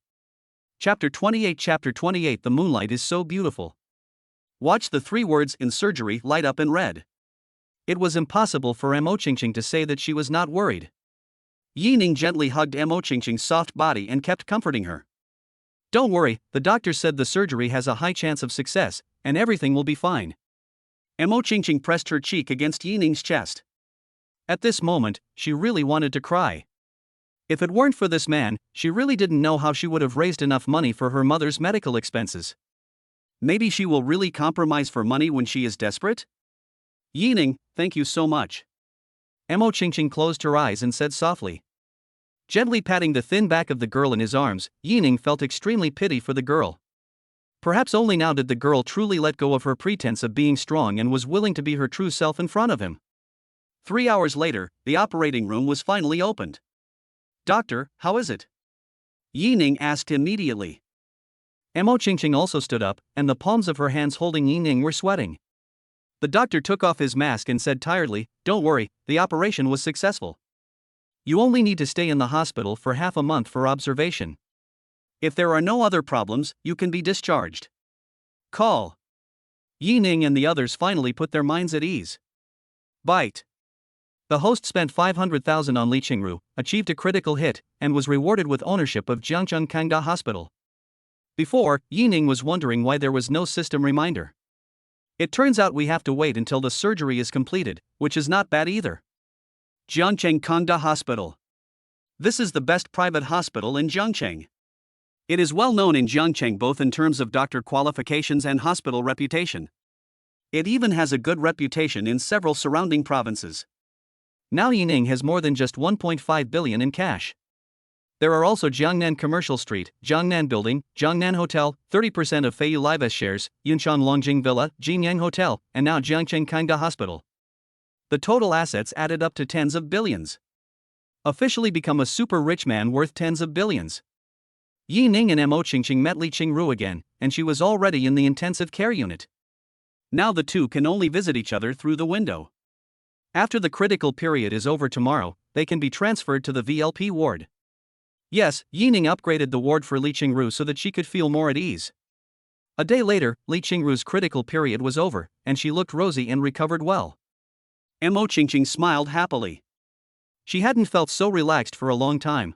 Chapter 28 The moonlight is so beautiful. Watch the 3 words in surgery light up in red. It was impossible for Mo Qingqing to say that she was not worried. Yining gently hugged Mo Qingqing's soft body and kept comforting her. "Don't worry, the doctor said the surgery has a high chance of success, and everything will be fine." Mo Qingqing pressed her cheek against Yining's chest. At this moment, she really wanted to cry. If it weren't for this man, she really didn't know how she would have raised enough money for her mother's medical expenses. Maybe she will really compromise for money when she is desperate? "Yining, thank you so much." Mo Qingqing closed her eyes and said softly. Gently patting the thin back of the girl in his arms, Yining felt extremely pity for the girl. Perhaps only now did the girl truly let go of her pretense of being strong and was willing to be her true self in front of him. 3 hours later, the operating room was finally opened. "Doctor, how is it?" Yining asked immediately. Mo Qingqing also stood up, and the palms of her hands holding Yining were sweating. The doctor took off his mask and said tiredly, "Don't worry, the operation was successful. You only need to stay in the hospital for half a month for observation. If there are no other problems, you can be discharged." Call. Yining and the others finally put their minds at ease. Bite. The host spent 500,000 on Li Qingru, achieved a critical hit, and was rewarded with ownership of Jiangcheng Kangda Hospital. Before, Yining was wondering why there was no system reminder. It turns out we have to wait until the surgery is completed, which is not bad either. Jiangcheng Kangda Hospital. This is the best private hospital in Jiangcheng. It is well known in Jiangcheng both in terms of doctor qualifications and hospital reputation. It even has a good reputation in several surrounding provinces. Now Yining has more than just 1.5 billion in cash. There are also Jiangnan Commercial Street, Jiangnan Building, Jiangnan Hotel, 30% of Feiyu Lavish shares, Yunshan Longjing Villa, Jinyang Hotel, and now Jiangcheng Kangda Hospital. The total assets added up to tens of billions. Officially become a super rich man worth tens of billions. Yining and Mo Qingqing met Li Qingru again, and she was already in the intensive care unit. Now the two can only visit each other through the window. After the critical period is over tomorrow, they can be transferred to the VLP ward. Yes, Yining upgraded the ward for Li Qingru so that she could feel more at ease. A day later, Li Qingru's critical period was over, and she looked rosy and recovered well. Mo Qingqing smiled happily. She hadn't felt so relaxed for a long time.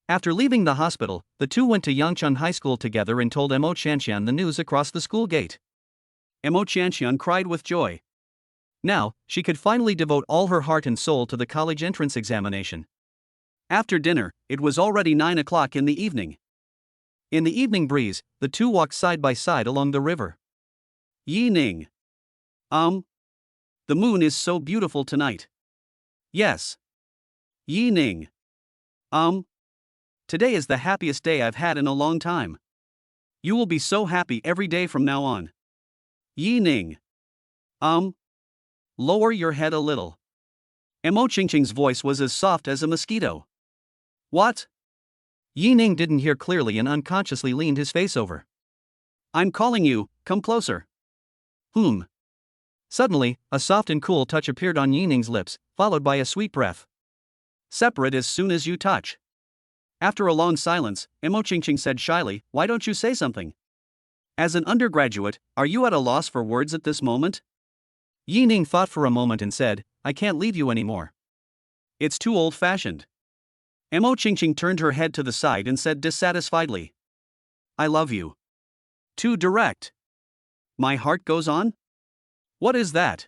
After leaving the hospital, the two went to Yangchun High School together and told Mo Qianqian the news across the school gate. Mo Qianqian cried with joy. Now, she could finally devote all her heart and soul to the college entrance examination. After dinner, it was already 9 o'clock in the evening. In the evening breeze, the two walked side by side along the river. Yining. The moon is so beautiful tonight. Yes. Yining. Today is the happiest day I've had in a long time. You will be so happy every day from now on. Yining. Lower your head a little. Mo Qingqing's voice was as soft as a mosquito. What? Yining didn't hear clearly and unconsciously leaned his face over. I'm calling you, come closer. Suddenly, a soft and cool touch appeared on Yining's lips, followed by a sweet breath. Separate as soon as you touch. After a long silence, Mo Qingqing said shyly, why don't you say something? As an undergraduate, are you at a loss for words at this moment? Yining thought for a moment and said, I can't leave you anymore. It's too old-fashioned. Mo Qingqing turned her head to the side and said dissatisfiedly. I love you. Too direct. My heart goes on? What is that?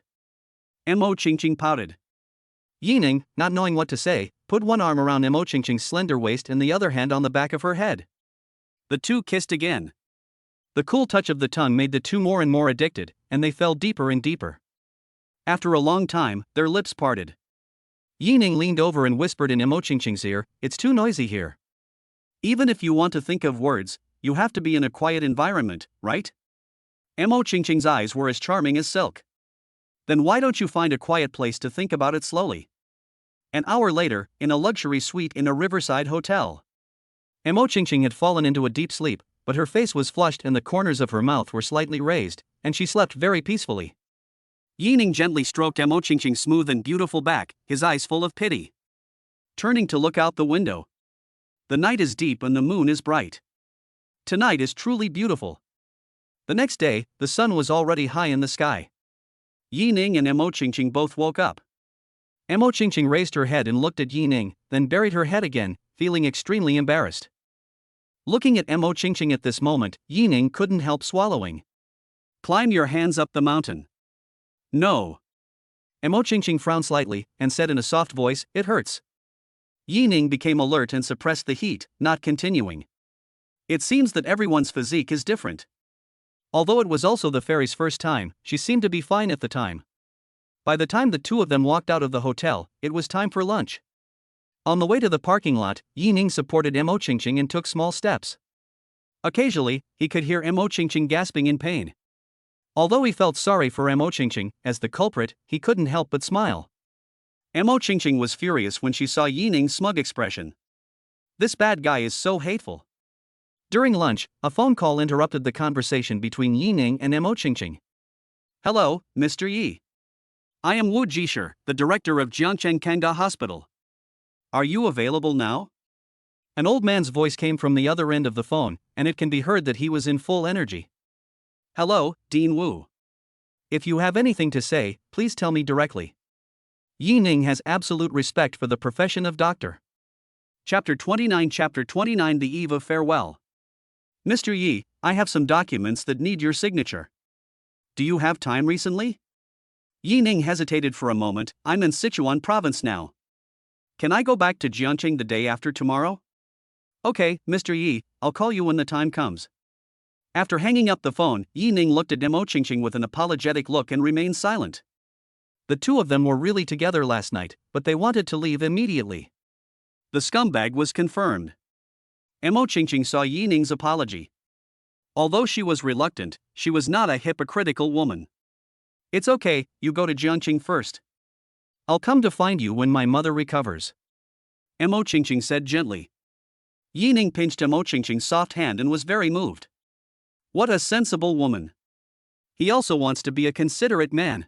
Mo Qingqing pouted. Yining, not knowing what to say, put one arm around Mo Qingqing's slender waist and the other hand on the back of her head. The two kissed again. The cool touch of the tongue made the two more and more addicted, and they fell deeper and deeper. After a long time, their lips parted. Yining leaned over and whispered in Emochingching's ear, "It's too noisy here. Even if you want to think of words, you have to be in a quiet environment, right?" Emochingching's eyes were as charming as silk. "Then why don't you find a quiet place to think about it slowly?" An hour later, in a luxury suite in a riverside hotel. Emochingching had fallen into a deep sleep, but her face was flushed and the corners of her mouth were slightly raised, and she slept very peacefully. Yining gently stroked Emochingching's smooth and beautiful back, his eyes full of pity. Turning to look out the window. The night is deep and the moon is bright. Tonight is truly beautiful. The next day, the sun was already high in the sky. Yining and Emochingching both woke up. Emochingching raised her head and looked at Yining, then buried her head again, feeling extremely embarrassed. Looking at Emochingching at this moment, Yining couldn't help swallowing. "Climb your hands up the mountain." "No." Emochingching frowned slightly, and said in a soft voice, "It hurts." Yining became alert and suppressed the heat, not continuing. It seems that everyone's physique is different. Although it was also the fairy's first time, she seemed to be fine at the time. By the time the two of them walked out of the hotel, it was time for lunch. On the way to the parking lot, Yining supported Emochingching and took small steps. Occasionally, he could hear Emochingching gasping in pain. Although he felt sorry for Emochingching, as the culprit, he couldn't help but smile. Emochingching was furious when she saw Yining's smug expression. This bad guy is so hateful. During lunch, a phone call interrupted the conversation between Yining and Emochingching. "Hello, Mr. Yi. I am Wu Jishir, the director of Jiangcheng Kanga Hospital. Are you available now?" An old man's voice came from the other end of the phone, and it can be heard that he was in full energy. "Hello, Dean Wu. If you have anything to say, please tell me directly." Yining has absolute respect for the profession of doctor. Chapter 29, The Eve of Farewell. "Mr. Yi, I have some documents that need your signature. Do you have time recently?" Yining hesitated for a moment. "I'm in Sichuan province now. Can I go back to Jiangcheng the day after tomorrow?" "Okay, Mr. Yi, I'll call you when the time comes." After hanging up the phone, Yining looked at Emochingching with an apologetic look and remained silent. The two of them were really together last night, but they wanted to leave immediately. The scumbag was confirmed. Emochingching saw Yining's apology. Although she was reluctant, she was not a hypocritical woman. "It's okay, you go to Jiangcheng first. I'll come to find you when my mother recovers," Emochingching said gently. Yining pinched Emochingching's soft hand and was very moved. What a sensible woman. He also wants to be a considerate man.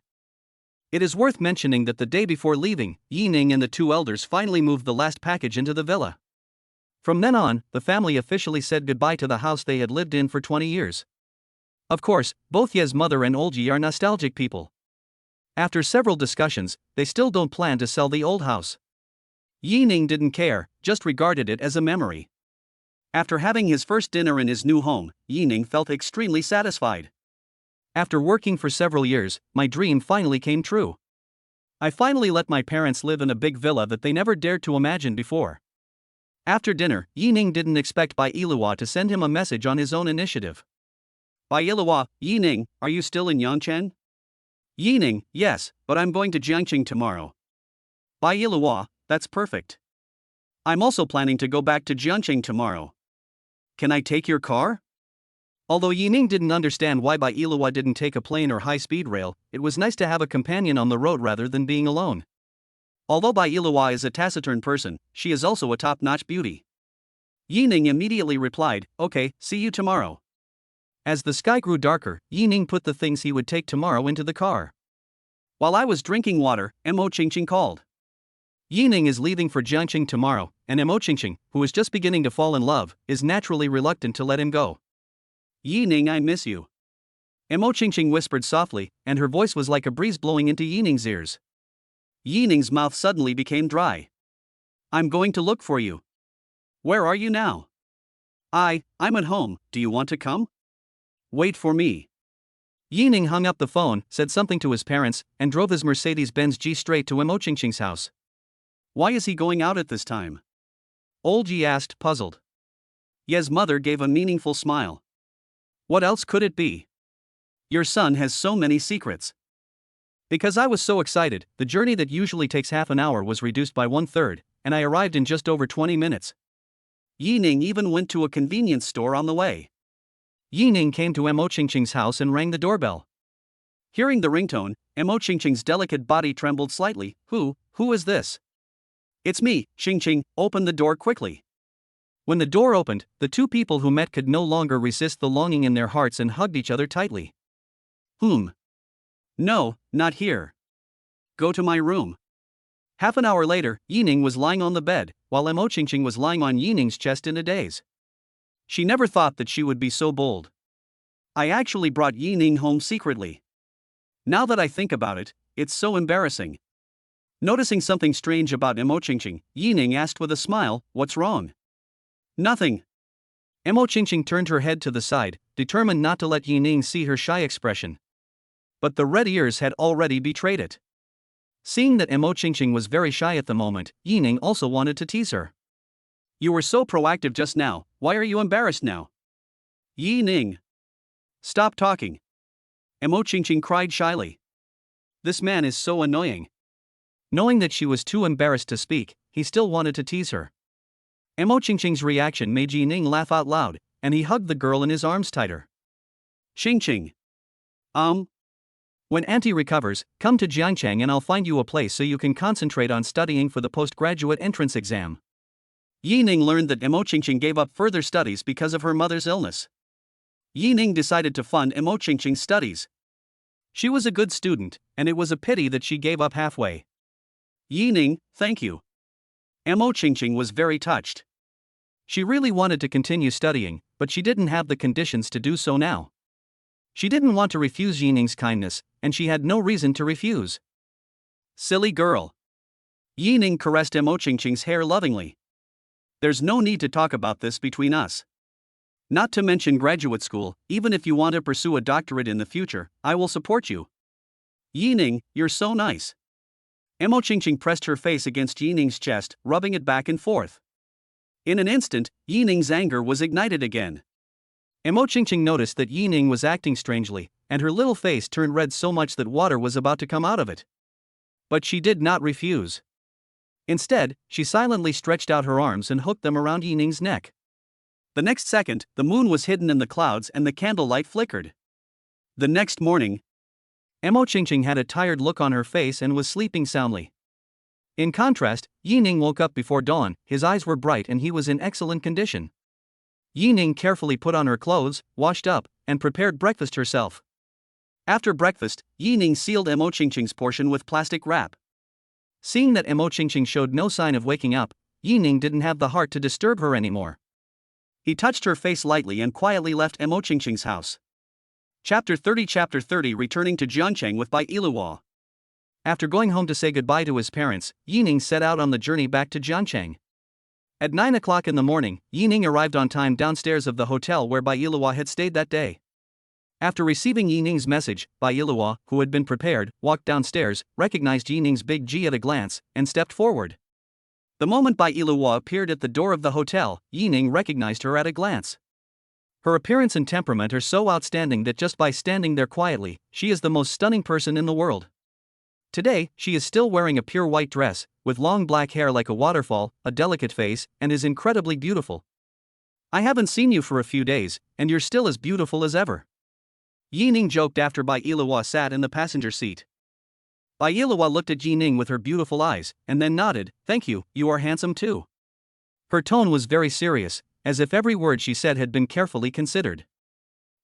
It is worth mentioning that the day before leaving, Yining and the two elders finally moved the last package into the villa. From then on, the family officially said goodbye to the house they had lived in for 20 years. Of course, both Ye's mother and old Yi are nostalgic people. After several discussions, they still don't plan to sell the old house. Yining didn't care, just regarded it as a memory. After having his first dinner in his new home, Yining felt extremely satisfied. "After working for several years, my dream finally came true. I finally let my parents live in a big villa that they never dared to imagine before." After dinner, Yining didn't expect Bai Yiluo to send him a message on his own initiative. "Bai Yiluo, Yining, are you still in Yangcheng?" Yining, "Yes, but I'm going to Jiangcheng tomorrow." "Bai Yiluo, that's perfect. I'm also planning to go back to Jiangcheng tomorrow. Can I take your car?" Although Yining didn't understand why Bai Yiluo didn't take a plane or high-speed rail, it was nice to have a companion on the road rather than being alone. Although Bai Yiluo is a taciturn person, she is also a top-notch beauty. Yining immediately replied, "Okay, see you tomorrow." As the sky grew darker, Yining put the things he would take tomorrow into the car. While I was drinking water, Emochingching called. Yining is leaving for Jiangcheng tomorrow, and Emochingching, who is just beginning to fall in love, is naturally reluctant to let him go. "Yining, I miss you," Emochingching whispered softly, and her voice was like a breeze blowing into Yining's ears. Yining's mouth suddenly became dry. "I'm going to look for you." "Where are you now?" I'm at home, do you want to come?" "Wait for me." Yining hung up the phone, said something to his parents, and drove his Mercedes-Benz G straight to Emochingching's house. "Why is he going out at this time?" Old Yi asked, puzzled. Ye's mother gave a meaningful smile. What else could it be? Your son has so many secrets. Because I was so excited, the journey that usually takes half an hour was reduced by 1/3, and I arrived in just over 20 minutes. Yining even went to a convenience store on the way. Yining came to Mo Qingqing's house and rang the doorbell. Hearing the ringtone, Mo Qingqing's delicate body trembled slightly. Who is this? It's me, Qingqing, open the door quickly. When the door opened, the two people who met could no longer resist the longing in their hearts and hugged each other tightly. No, not here. Go to my room. Half an hour later, Yining was lying on the bed, while Mo Qingqing was lying on Yining's chest in a daze. She never thought that she would be so bold. I actually brought Yining home secretly. Now that I think about it, it's so embarrassing. Noticing something strange about Mo Qingqing, Yining asked with a smile, "What's wrong?" "Nothing." Mo Qingqing turned her head to the side, determined not to let Yining see her shy expression. But the red ears had already betrayed it. Seeing that Mo Qingqing was very shy at the moment, Yining also wanted to tease her. "You were so proactive just now, why are you embarrassed now?" "Yining, stop talking," Mo Qingqing cried shyly. This man is so annoying. Knowing that she was too embarrassed to speak, he still wanted to tease her. Mo Qingqing's reaction made Yining laugh out loud, and he hugged the girl in his arms tighter. "Qingqing. When Auntie recovers, come to Jiangcheng and I'll find you a place so you can concentrate on studying for the postgraduate entrance exam." Yining learned that Mo Qingqing gave up further studies because of her mother's illness. Yining decided to fund Mo Qingqing's studies. She was a good student, and it was a pity that she gave up halfway. "Yining, thank you." Mo Qingqing was very touched. She really wanted to continue studying, but she didn't have the conditions to do so now. She didn't want to refuse Yining's kindness, and she had no reason to refuse. "Silly girl." Yining caressed Mo Qingqing's hair lovingly. "There's no need to talk about this between us. Not to mention graduate school, even if you want to pursue a doctorate in the future, I will support you." "Yining, you're so nice." Mo Qingqing pressed her face against Yining's chest, rubbing it back and forth. In an instant, Yining's anger was ignited again. Mo Qingqing noticed that Yining was acting strangely, and her little face turned red so much that water was about to come out of it. But she did not refuse. Instead, she silently stretched out her arms and hooked them around Yining's neck. The next second, the moon was hidden in the clouds and the candlelight flickered. The next morning, Mo Qingqing had a tired look on her face and was sleeping soundly. In contrast, Yining woke up before dawn, his eyes were bright and he was in excellent condition. Yining carefully put on her clothes, washed up, and prepared breakfast herself. After breakfast, Yining sealed Mo Qingqing's portion with plastic wrap. Seeing that Mo Qingqing showed no sign of waking up, Yining didn't have the heart to disturb her anymore. He touched her face lightly and quietly left Mo Qingqing's house. Chapter 30 Returning to Jiangcheng with Bai Iluwa. After going home to say goodbye to his parents, Yining set out on the journey back to Jiangcheng. At 9 o'clock in the morning, Yining arrived on time downstairs of the hotel where Bai Iluwa had stayed that day. After receiving Yining's message, Bai Iluwa, who had been prepared, walked downstairs, recognized Yining's big G at a glance, and stepped forward. The moment Bai Iluwa appeared at the door of the hotel, Yining recognized her at a glance. Her appearance and temperament are so outstanding that just by standing there quietly, she is the most stunning person in the world. Today, she is still wearing a pure white dress, with long black hair like a waterfall, a delicate face, and is incredibly beautiful. "I haven't seen you for a few days, and you're still as beautiful as ever." Yining joked after Bai Iluwa sat in the passenger seat. Bai Iluwa looked at Yining with her beautiful eyes, and then nodded. "Thank you, you are handsome too." Her tone was very serious, as if every word she said had been carefully considered.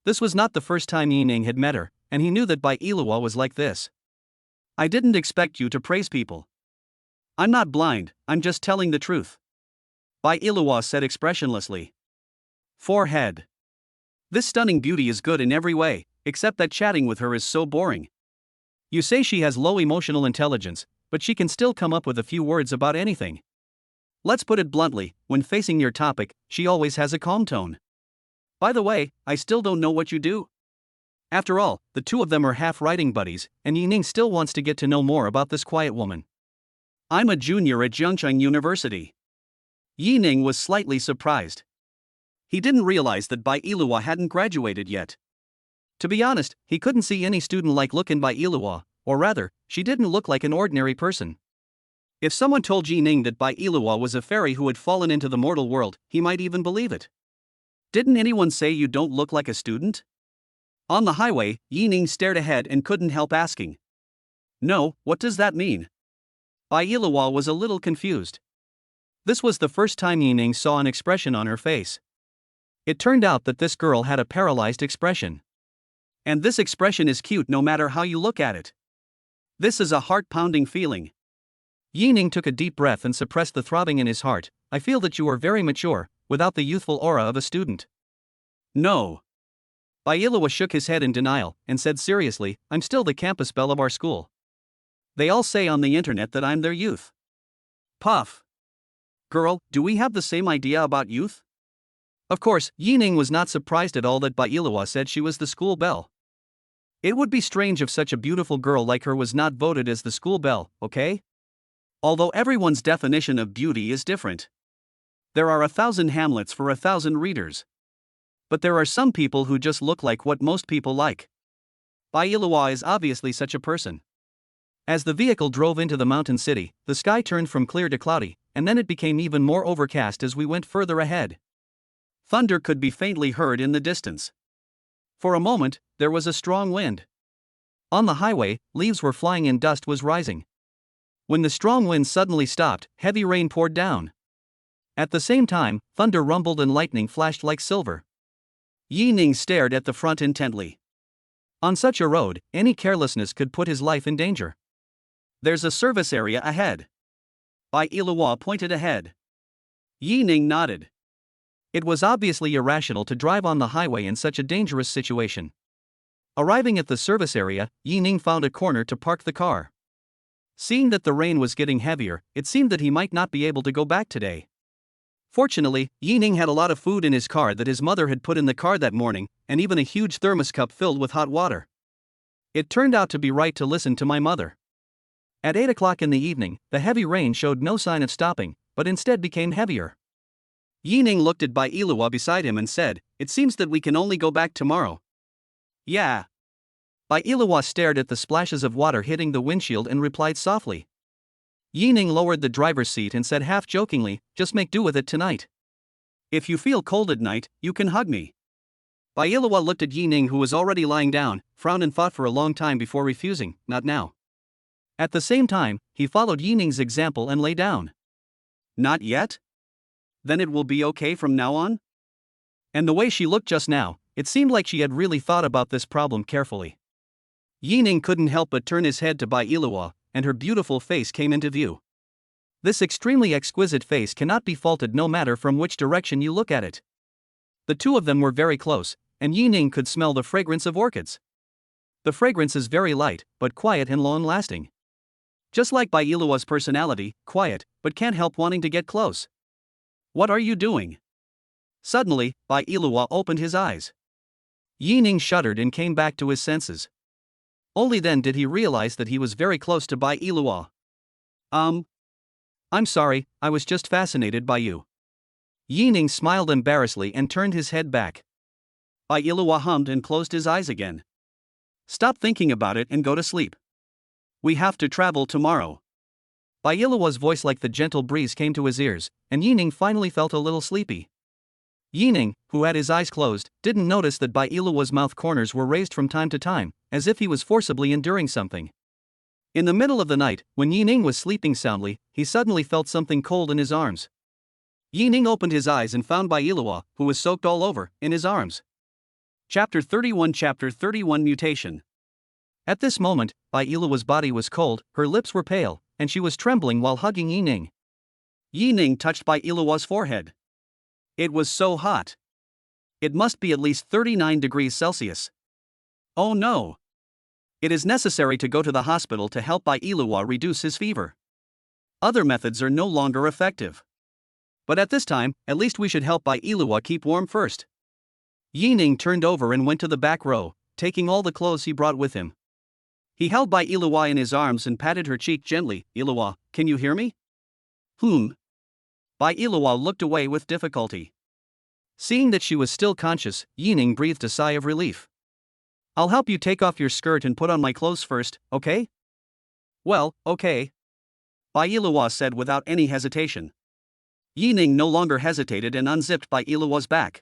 This was not the first time Yining had met her, and he knew that Bai Iluwa was like this. "I didn't expect you to praise people." "I'm not blind, I'm just telling the truth," Bai Iluwa said expressionlessly. Forehead. "This stunning beauty is good in every way, except that chatting with her is so boring. You say she has low emotional intelligence, but she can still come up with a few words about anything. Let's put it bluntly, when facing your topic, she always has a calm tone. By the way, I still don't know what you do." After all, the two of them are half-writing buddies, and Yining still wants to get to know more about this quiet woman. "I'm a junior at Jiangcheng University." Yining was slightly surprised. He didn't realize that Bai Ilua hadn't graduated yet. To be honest, he couldn't see any student-like look in Bai Ilua, or rather, she didn't look like an ordinary person. If someone told Yi Ning that Bai Ilua was a fairy who had fallen into the mortal world, he might even believe it. Didn't anyone say you don't look like a student? On the highway, Yi Ning stared ahead and couldn't help asking. No, what does that mean? Bai Ilua was a little confused. This was the first time Yi Ning saw an expression on her face. It turned out that this girl had a paralyzed expression. And this expression is cute no matter how you look at it. This is a heart-pounding feeling. Yi Ning took a deep breath and suppressed the throbbing in his heart. I feel that you are very mature, without the youthful aura of a student. No. Bai Ilua shook his head in denial, and said seriously, I'm still the campus belle of our school. They all say on the internet that I'm their youth. Puff. Girl, do we have the same idea about youth? Of course, Yi Ning was not surprised at all that Bai Ilua said she was the school belle. It would be strange if such a beautiful girl like her was not voted as the school belle, okay? Although everyone's definition of beauty is different. There are 1,000 Hamlets for 1,000 readers. But there are some people who just look like what most people like. Bai Ilua is obviously such a person. As the vehicle drove into the mountain city, the sky turned from clear to cloudy, and then it became even more overcast as we went further ahead. Thunder could be faintly heard in the distance. For a moment, there was a strong wind. On the highway, leaves were flying and dust was rising. When the strong wind suddenly stopped, heavy rain poured down. At the same time, thunder rumbled and lightning flashed like silver. Yi Ning stared at the front intently. On such a road, any carelessness could put his life in danger. There's a service area ahead. Bai Ilua pointed ahead. Yi Ning nodded. It was obviously irrational to drive on the highway in such a dangerous situation. Arriving at the service area, Yi Ning found a corner to park the car. Seeing that the rain was getting heavier, it seemed that he might not be able to go back today. Fortunately, Yi Ning had a lot of food in his car that his mother had put in the car that morning, and even a huge thermos cup filled with hot water. It turned out to be right to listen to my mother. At 8 o'clock in the evening, the heavy rain showed no sign of stopping, but instead became heavier. Yi Ning looked at Bai Ilua beside him and said, It seems that we can only go back tomorrow. Yeah. Bai Ilua stared at the splashes of water hitting the windshield and replied softly. Yi Ning lowered the driver's seat and said half-jokingly, Just make do with it tonight. If you feel cold at night, you can hug me. Bai Ilua looked at Yi Ning who was already lying down, frowned and thought for a long time before refusing, Not now. At the same time, he followed Yi Ning's example and lay down. Not yet? Then it will be okay from now on? And the way she looked just now, it seemed like she had really thought about this problem carefully. Yi Ning couldn't help but turn his head to Bai Ilua, and her beautiful face came into view. This extremely exquisite face cannot be faulted no matter from which direction you look at it. The two of them were very close, and Yi Ning could smell the fragrance of orchids. The fragrance is very light, but quiet and long-lasting. Just like Bai Ilua's personality, quiet, but can't help wanting to get close. What are you doing? Suddenly, Bai Ilua opened his eyes. Yi Ning shuddered and came back to his senses. Only then did he realize that he was very close to Bai Ilua. I'm sorry, I was just fascinated by you. Yi Ning smiled embarrassedly and turned his head back. Bai Ilua hummed and closed his eyes again. Stop thinking about it and go to sleep. We have to travel tomorrow. Bai Ilua's voice like the gentle breeze came to his ears, and Yi Ning finally felt a little sleepy. Yi Ning, who had his eyes closed, didn't notice that Bai Ilua's mouth corners were raised from time to time, as if he was forcibly enduring something. In the middle of the night, when Yi Ning was sleeping soundly, he suddenly felt something cold in his arms. Yi Ning opened his eyes and found Bai Ilua, who was soaked all over, in his arms. Chapter 31 Mutation. At this moment, Bai Ilua's body was cold, her lips were pale, and she was trembling while hugging Yi Ning. Yi Ning touched Bai Ilua's forehead. It was so hot. It must be at least 39 degrees Celsius. Oh no! It is necessary to go to the hospital to help Bai Ilua reduce his fever. Other methods are no longer effective. But at this time, at least we should help Bai Ilua keep warm first. Yi Ning turned over and went to the back row, taking all the clothes he brought with him. He held Bai Ilua in his arms and patted her cheek gently. Ilua, can you hear me? Bai Ilua looked away with difficulty. Seeing that she was still conscious, Yining breathed a sigh of relief. I'll help you take off your skirt and put on my clothes first, okay? Well, okay. Bai Yiluo said without any hesitation. Yining no longer hesitated and unzipped Bai Yiluo's back.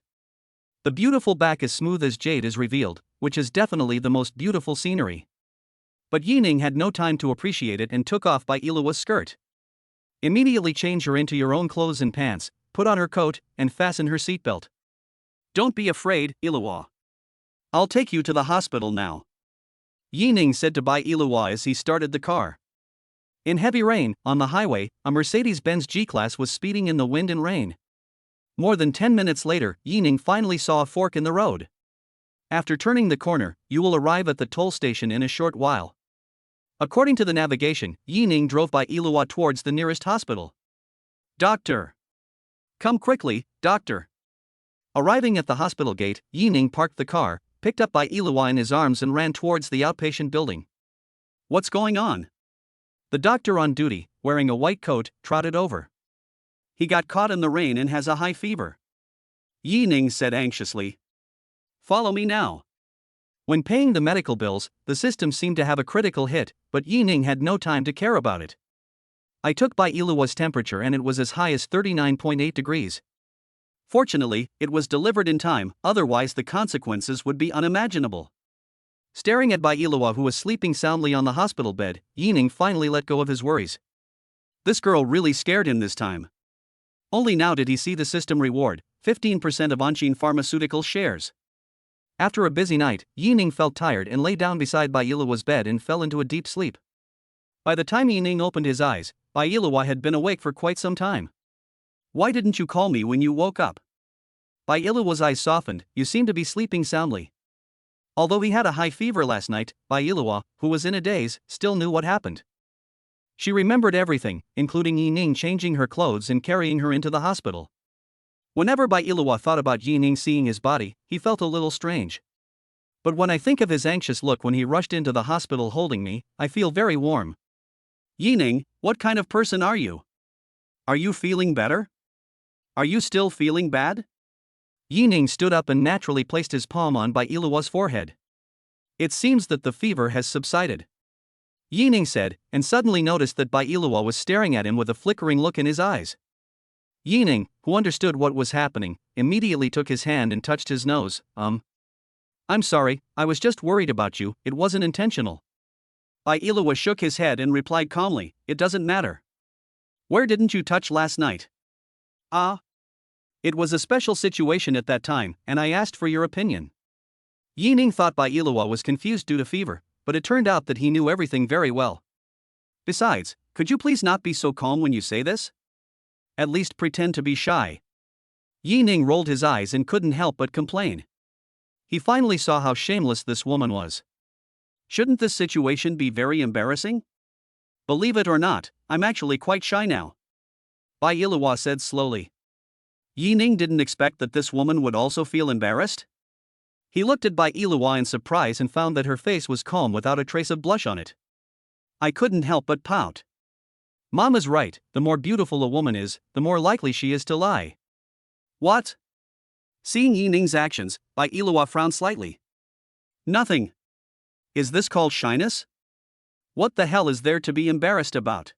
The beautiful back as smooth as jade is revealed, which is definitely the most beautiful scenery. But Yining had no time to appreciate it and took off Bai Yiluo's skirt. Immediately change her into your own clothes and pants, put on her coat, and fasten her seatbelt. Don't be afraid, Yiluo. I'll take you to the hospital now. Yining said to Bai Yiluo as he started the car. In heavy rain, on the highway, a Mercedes-Benz G-Class was speeding in the wind and rain. More than 10 minutes later, Yining finally saw a fork in the road. After turning the corner, you will arrive at the toll station in a short while. According to the navigation, Yining drove Bai Yiluo towards the nearest hospital. Doctor! Come quickly, doctor! Arriving at the hospital gate, Yining parked the car, picked up Bai Yiluo in his arms and ran towards the outpatient building. What's going on? The doctor on duty, wearing a white coat, trotted over. He got caught in the rain and has a high fever. Yining said anxiously. Follow me now. When paying the medical bills, the system seemed to have a critical hit, but Yining had no time to care about it. I took Bai Yiluo's temperature and it was as high as 39.8 degrees. Fortunately, it was delivered in time, otherwise the consequences would be unimaginable. Staring at Bai Yiluo who was sleeping soundly on the hospital bed, Yining finally let go of his worries. This girl really scared him this time. Only now did he see the system reward, 15% of Anqin Pharmaceutical shares. After a busy night, Yining felt tired and lay down beside Bai Yiluo's bed and fell into a deep sleep. By the time Yining opened his eyes, Bai Yiluo had been awake for quite some time. Why didn't you call me when you woke up? Bai Yiluo's eyes softened. You seem to be sleeping soundly. Although he had a high fever last night, Bai Yiluo, who was in a daze, still knew what happened. She remembered everything, including Yining changing her clothes and carrying her into the hospital. Whenever Bai Yiluo thought about Yining seeing his body, he felt a little strange. But when I think of his anxious look when he rushed into the hospital holding me, I feel very warm. Yining, what kind of person are you? Are you feeling better? Are you still feeling bad? Yining stood up and naturally placed his palm on Bai Yiluo's forehead. It seems that the fever has subsided. Yining said, and suddenly noticed that Bai Yiluo was staring at him with a flickering look in his eyes. Yining, who understood what was happening, immediately took his hand and touched his nose. I'm sorry, I was just worried about you, it wasn't intentional. Bai Yiluo shook his head and replied calmly, it doesn't matter. Where didn't you touch last night? It was a special situation at that time, and I asked for your opinion. Yining thought Bai Yiluo was confused due to fever, but it turned out that he knew everything very well. Besides, could you please not be so calm when you say this? At least pretend to be shy. Yining rolled his eyes and couldn't help but complain. He finally saw how shameless this woman was. Shouldn't this situation be very embarrassing? Believe it or not, I'm actually quite shy now. Bai Yiluo said slowly. Yining didn't expect that this woman would also feel embarrassed. He looked at Bai Yiluo in surprise and found that her face was calm without a trace of blush on it. I couldn't help but pout. Mama's right, the more beautiful a woman is, the more likely she is to lie. What? Seeing Yining's actions, Bai Yiluo frowned slightly. Nothing. Is this called shyness? What the hell is there to be embarrassed about?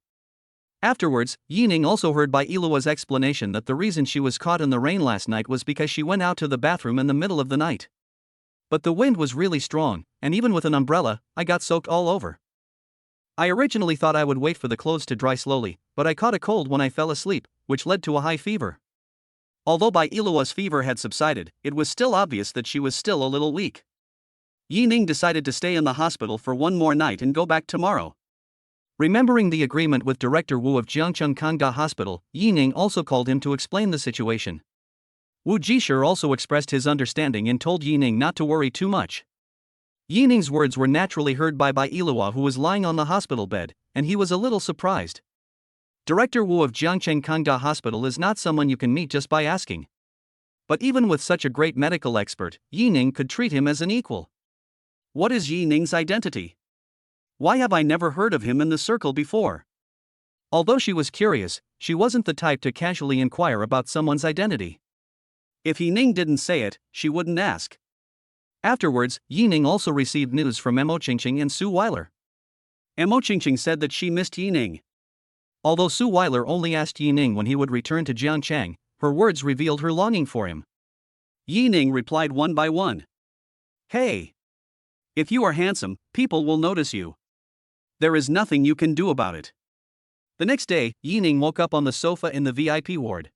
Afterwards, Yining also heard Bai Yiluo's explanation that the reason she was caught in the rain last night was because she went out to the bathroom in the middle of the night. But the wind was really strong, and even with an umbrella, I got soaked all over. I originally thought I would wait for the clothes to dry slowly, but I caught a cold when I fell asleep, which led to a high fever. Although Bai Yiluo's fever had subsided, it was still obvious that she was still a little weak. Yining decided to stay in the hospital for one more night and go back tomorrow. Remembering the agreement with Director Wu of Jiangcheng Kanga Hospital, Yining also called him to explain the situation. Wu Jisher also expressed his understanding and told Yining not to worry too much. Yining's words were naturally heard by Bai Yiluo, who was lying on the hospital bed, and he was a little surprised. Director Wu of Jiangcheng Kanga Hospital is not someone you can meet just by asking. But even with such a great medical expert, Yining could treat him as an equal. What is Yining's identity? Why have I never heard of him in the circle before? Although she was curious, she wasn't the type to casually inquire about someone's identity. If Yining didn't say it, she wouldn't ask. Afterwards, Yining also received news from Mo Qingqing and Suile. Mo Qingqing said that she missed Yining. Although Suile only asked Yining when he would return to Jiangchang, her words revealed her longing for him. Yining replied one by one. Hey! If you are handsome, people will notice you. There is nothing you can do about it. The next day, Yining woke up on the sofa in the VIP ward.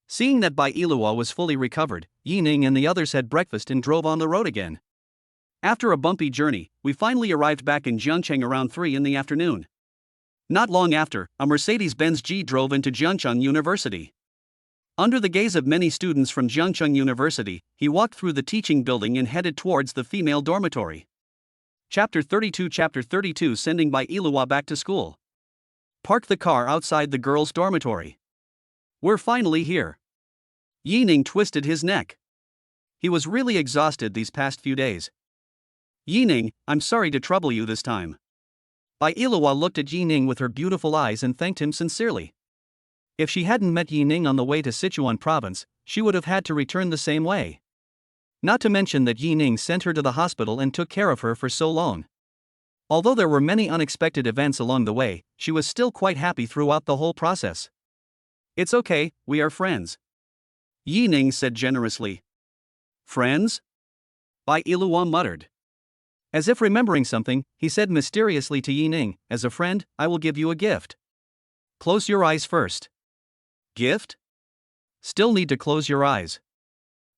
Seeing that Bai Ilua was fully recovered, Yining and the others had breakfast and drove on the road again. After a bumpy journey, we finally arrived back in Jiangcheng around 3 in the afternoon. Not long after, a Mercedes-Benz G drove into Jiangcheng University. Under the gaze of many students from Jiangcheng University, he walked through the teaching building and headed towards the female dormitory. Chapter 32 Sending Bai Ilua back to school. Park the car outside the girls' dormitory. We're finally here. Yining twisted his neck. He was really exhausted these past few days. Yining, I'm sorry to trouble you this time. Bai Ilua looked at Yining with her beautiful eyes and thanked him sincerely. If she hadn't met Yining on the way to Sichuan province, she would have had to return the same way. Not to mention that Yining sent her to the hospital and took care of her for so long. Although there were many unexpected events along the way, she was still quite happy throughout the whole process. It's okay, we are friends. Yining said generously. Friends? Bai Ilua muttered. As if remembering something, he said mysteriously to Yining, as a friend, I will give you a gift. Close your eyes first. Gift? Still need to close your eyes.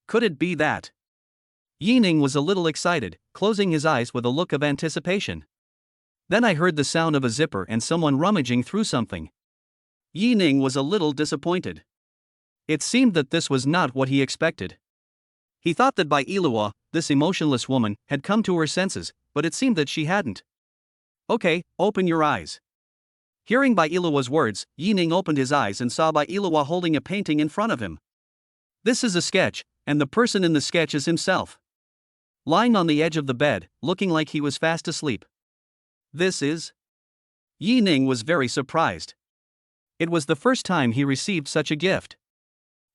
Could it be that? Yining was a little excited, closing his eyes with a look of anticipation. Then I heard the sound of a zipper and someone rummaging through something. Yining was a little disappointed. It seemed that this was not what he expected. He thought that Bai Ilua, this emotionless woman, had come to her senses, but it seemed that she hadn't. Okay, open your eyes. Hearing Bai Ilua's words, Yining opened his eyes and saw Bai Ilua holding a painting in front of him. This is a sketch, and the person in the sketch is himself. Lying on the edge of the bed, looking like he was fast asleep. This is? Yining was very surprised. It was the first time he received such a gift.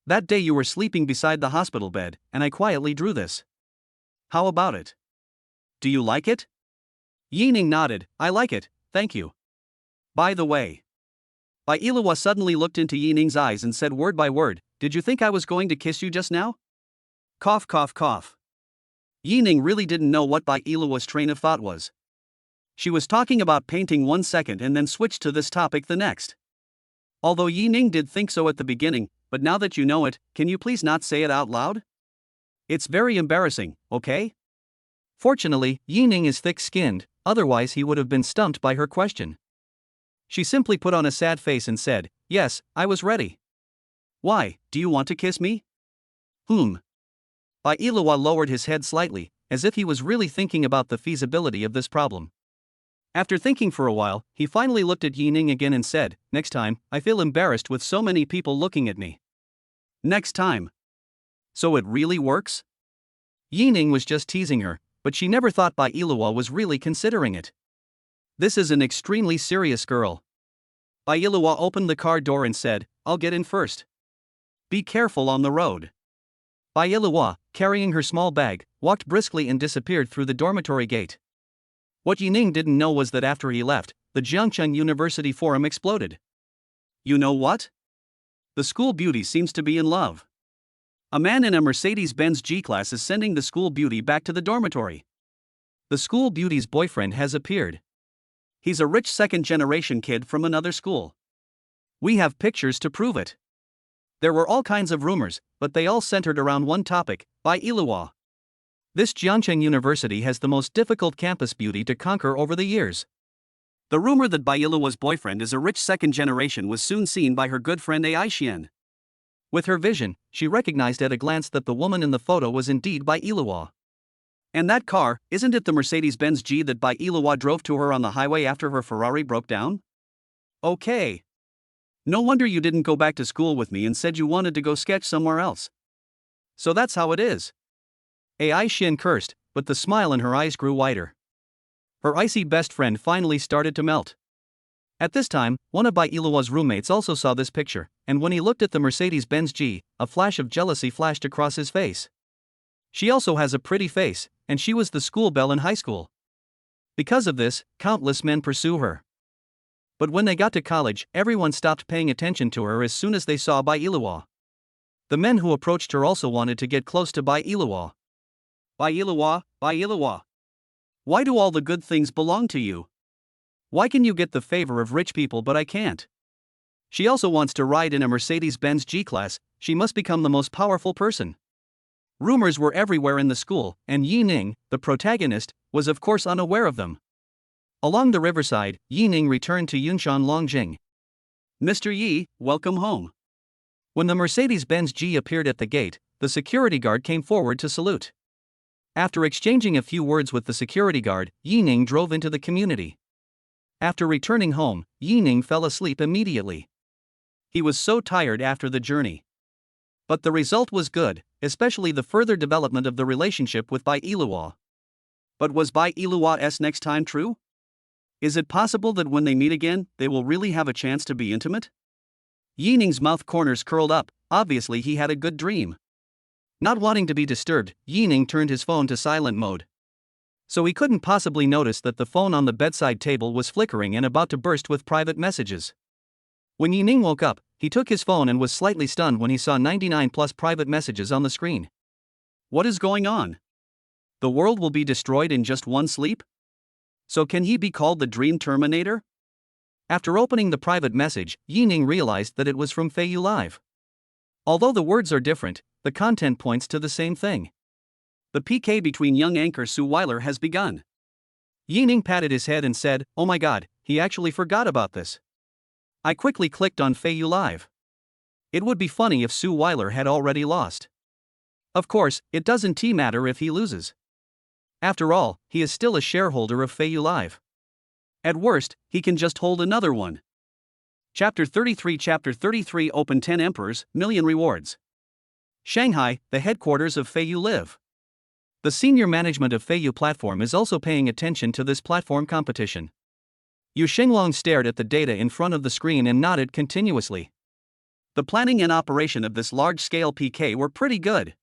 That day you were sleeping beside the hospital bed, and I quietly drew this. How about it? Do you like it? Yining nodded, I like it, thank you. By the way. Bai Ilua suddenly looked into Yining's eyes and said word by word, did you think I was going to kiss you just now? Cough cough cough. Yining really didn't know what Bai Ilua's train of thought was. She was talking about painting 1 second and then switched to this topic the next. Although Yining did think so at the beginning, but now that you know it, can you please not say it out loud? It's very embarrassing, okay? Fortunately, Yining is thick-skinned, otherwise he would have been stumped by her question. She simply put on a sad face and said, yes, I was ready. Why, do you want to kiss me? Bai Ilua lowered his head slightly, as if he was really thinking about the feasibility of this problem. After thinking for a while, he finally looked at Yining again and said, next time, I feel embarrassed with so many people looking at me. Next time. So it really works? Yining was just teasing her, but she never thought Bai Ilua was really considering it. This is an extremely serious girl. Bai Ilua opened the car door and said, I'll get in first. Be careful on the road. Bai Ilua, carrying her small bag, walked briskly and disappeared through the dormitory gate. What Yining didn't know was that after he left, the Jiangcheng University forum exploded. You know what? The school beauty seems to be in love. A man in a Mercedes-Benz G-Class is sending the school beauty back to the dormitory. The school beauty's boyfriend has appeared. He's a rich second-generation kid from another school. We have pictures to prove it. There were all kinds of rumors, but they all centered around one topic, Bai Ilua. This Jiangcheng University has the most difficult campus beauty to conquer over the years. The rumor that Bai Ilua's boyfriend is a rich second generation was soon seen by her good friend Ai Xian. With her vision, she recognized at a glance that the woman in the photo was indeed Bai Ilua. And that car, isn't it the Mercedes-Benz G that Bai Ilua drove to her on the highway after her Ferrari broke down? Okay. No wonder you didn't go back to school with me and said you wanted to go sketch somewhere else. So that's how it is. Ai Xian cursed, but the smile in her eyes grew wider. Her icy best friend finally started to melt. At this time, one of Bai Iluwa's roommates also saw this picture, and when he looked at the Mercedes-Benz G, a flash of jealousy flashed across his face. She also has a pretty face, and she was the school belle in high school. Because of this, countless men pursue her. But when they got to college, everyone stopped paying attention to her as soon as they saw Bai Iluwa. The men who approached her also wanted to get close to Bai Iluwa. Bai Iluwa, Bai Iluwa. Why do all the good things belong to you? Why can you get the favor of rich people but I can't? She also wants to ride in a Mercedes-Benz G-Class, she must become the most powerful person. Rumors were everywhere in the school, and Yi Ning, the protagonist, was of course unaware of them. Along the riverside, Yi Ning returned to Yunshan Longjing. Mr. Yi, welcome home. When the Mercedes-Benz G appeared at the gate, the security guard came forward to salute. After exchanging a few words with the security guard, Yi Ning drove into the community. After returning home, Yi Ning fell asleep immediately. He was so tired after the journey. But the result was good, especially the further development of the relationship with Bai Iluwa. But was Bai Iluwa's next time true? Is it possible that when they meet again, they will really have a chance to be intimate? Yi Ning's mouth corners curled up, obviously he had a good dream. Not wanting to be disturbed, Yi Ning turned his phone to silent mode. So he couldn't possibly notice that the phone on the bedside table was flickering and about to burst with private messages. When Yi Ning woke up, he took his phone and was slightly stunned when he saw 99 plus private messages on the screen. What is going on? The world will be destroyed in just one sleep? So can he be called the Dream Terminator? After opening the private message, Yi Ning realized that it was from Feiyu Live. Although the words are different, the content points to the same thing. The PK between young anchor Suile has begun. Yi Ning patted his head and said, "Oh my god, he actually forgot about this." I quickly clicked on Feiyu Live. It would be funny if Suile had already lost. Of course, it doesn't matter if he loses. After all, he is still a shareholder of Feiyu Live. At worst, he can just hold another one. Chapter 33 Open 10 Emperors, Million Rewards. Shanghai, the headquarters of Feiyu Live. The senior management of Feiyu Platform is also paying attention to this platform competition. Yu Shenglong stared at the data in front of the screen and nodded continuously. The planning and operation of this large-scale PK were pretty good.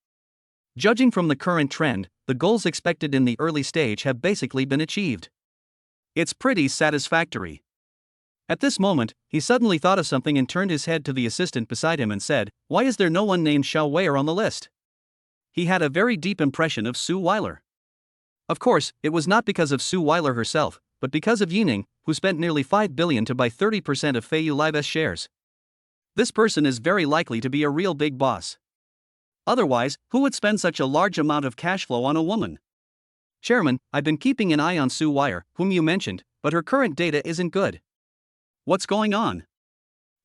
Judging from the current trend, the goals expected in the early stage have basically been achieved. It's pretty satisfactory. At this moment, he suddenly thought of something and turned his head to the assistant beside him and said, "Why is there no one named Xiaowei on the list?" He had a very deep impression of Suile. Of course, it was not because of Suile herself, but because of Yi Ning, who spent nearly 5 billion to buy 30% of Feiyu Live's shares. This person is very likely to be a real big boss. Otherwise, who would spend such a large amount of cash flow on a woman? Chairman, I've been keeping an eye on Suile, whom you mentioned, but her current data isn't good. What's going on?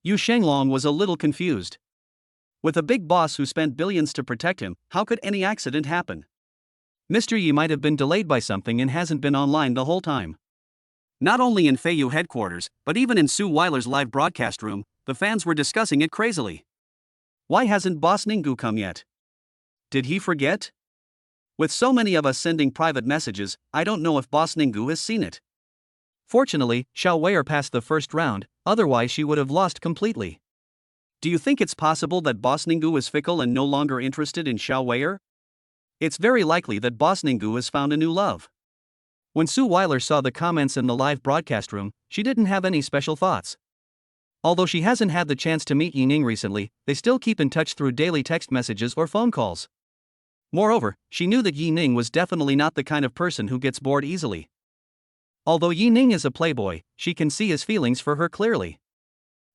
Yu Shenglong was a little confused. With a big boss who spent billions to protect him, how could any accident happen? Mr. Yi might have been delayed by something and hasn't been online the whole time. Not only in Feiyu headquarters, but even in Suile's live broadcast room, the fans were discussing it crazily. Why hasn't Boss Ninggu come yet? Did he forget? With so many of us sending private messages, I don't know if Boss Ninggu has seen it. Fortunately, Xiaowei passed the first round, otherwise she would have lost completely. Do you think it's possible that Boss Ninggu is fickle and no longer interested in Xiaowei? It's very likely that Boss Ninggu has found a new love. When Suile saw the comments in the live broadcast room, she didn't have any special thoughts. Although she hasn't had the chance to meet Yi Ning recently, they still keep in touch through daily text messages or phone calls. Moreover, she knew that Yi Ning was definitely not the kind of person who gets bored easily. Although Yi Ning is a playboy, she can see his feelings for her clearly.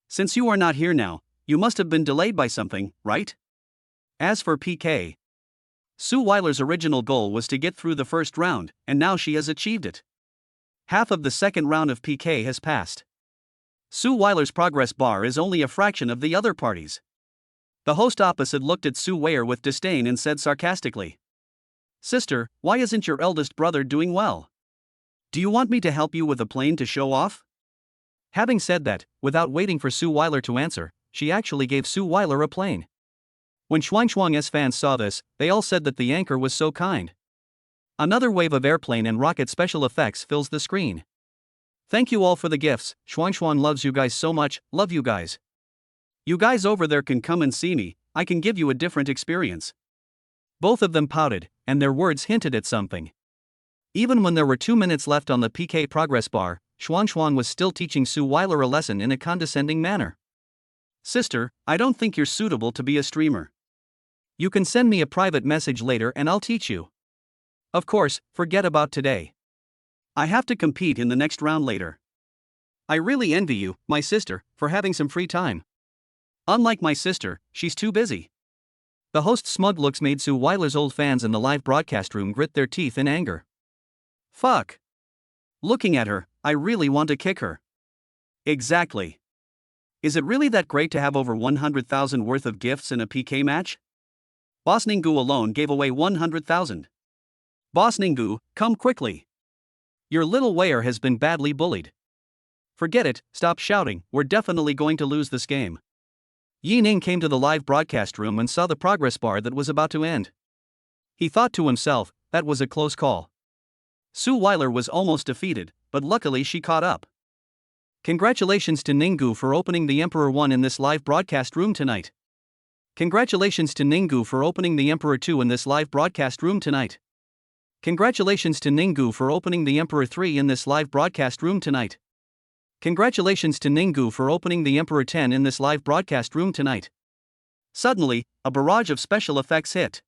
Since you are not here now, you must have been delayed by something, right? As for PK, Suile's original goal was to get through the first round, and now she has achieved it. Half of the second round of PK has passed. Suile's progress bar is only a fraction of the other parties. The host opposite looked at Suile with disdain and said sarcastically, "Sister, why isn't your eldest brother doing well? Do you want me to help you with a plane to show off?" Having said that, without waiting for Suile to answer, she actually gave Suile a plane. When Shuang's fans saw this, they all said that the anchor was so kind. Another wave of airplane and rocket special effects fills the screen. Thank you all for the gifts. Xuan loves you guys so much, love you guys. You guys over there can come and see me, I can give you a different experience. Both of them pouted, and their words hinted at something. Even when there were 2 minutes left on the PK progress bar, Xuan was still teaching Suile a lesson in a condescending manner. Sister, I don't think you're suitable to be a streamer. You can send me a private message later and I'll teach you. Of course, forget about today. I have to compete in the next round later. I really envy you, my sister, for having some free time. Unlike my sister, she's too busy. The host's smug looks made Suile's old fans in the live broadcast room grit their teeth in anger. Fuck. Looking at her, I really want to kick her. Exactly. Is it really that great to have over 100,000 worth of gifts in a PK match? Boss Ninggu alone gave away 100,000. Boss Ninggu, come quickly. Your little whale has been badly bullied. Forget it, stop shouting, we're definitely going to lose this game. Yi Ning came to the live broadcast room and saw the progress bar that was about to end. He thought to himself, that was a close call. Suile was almost defeated, but luckily she caught up. Congratulations to Ninggu for opening the Emperor 1 in this live broadcast room tonight. Congratulations to Ninggu for opening the Emperor 2 in this live broadcast room tonight. Congratulations to Ninggu for opening the Emperor 3 in this live broadcast room tonight. Congratulations to Ninggu for opening the Emperor 10 in this live broadcast room tonight. Suddenly, a barrage of special effects hit.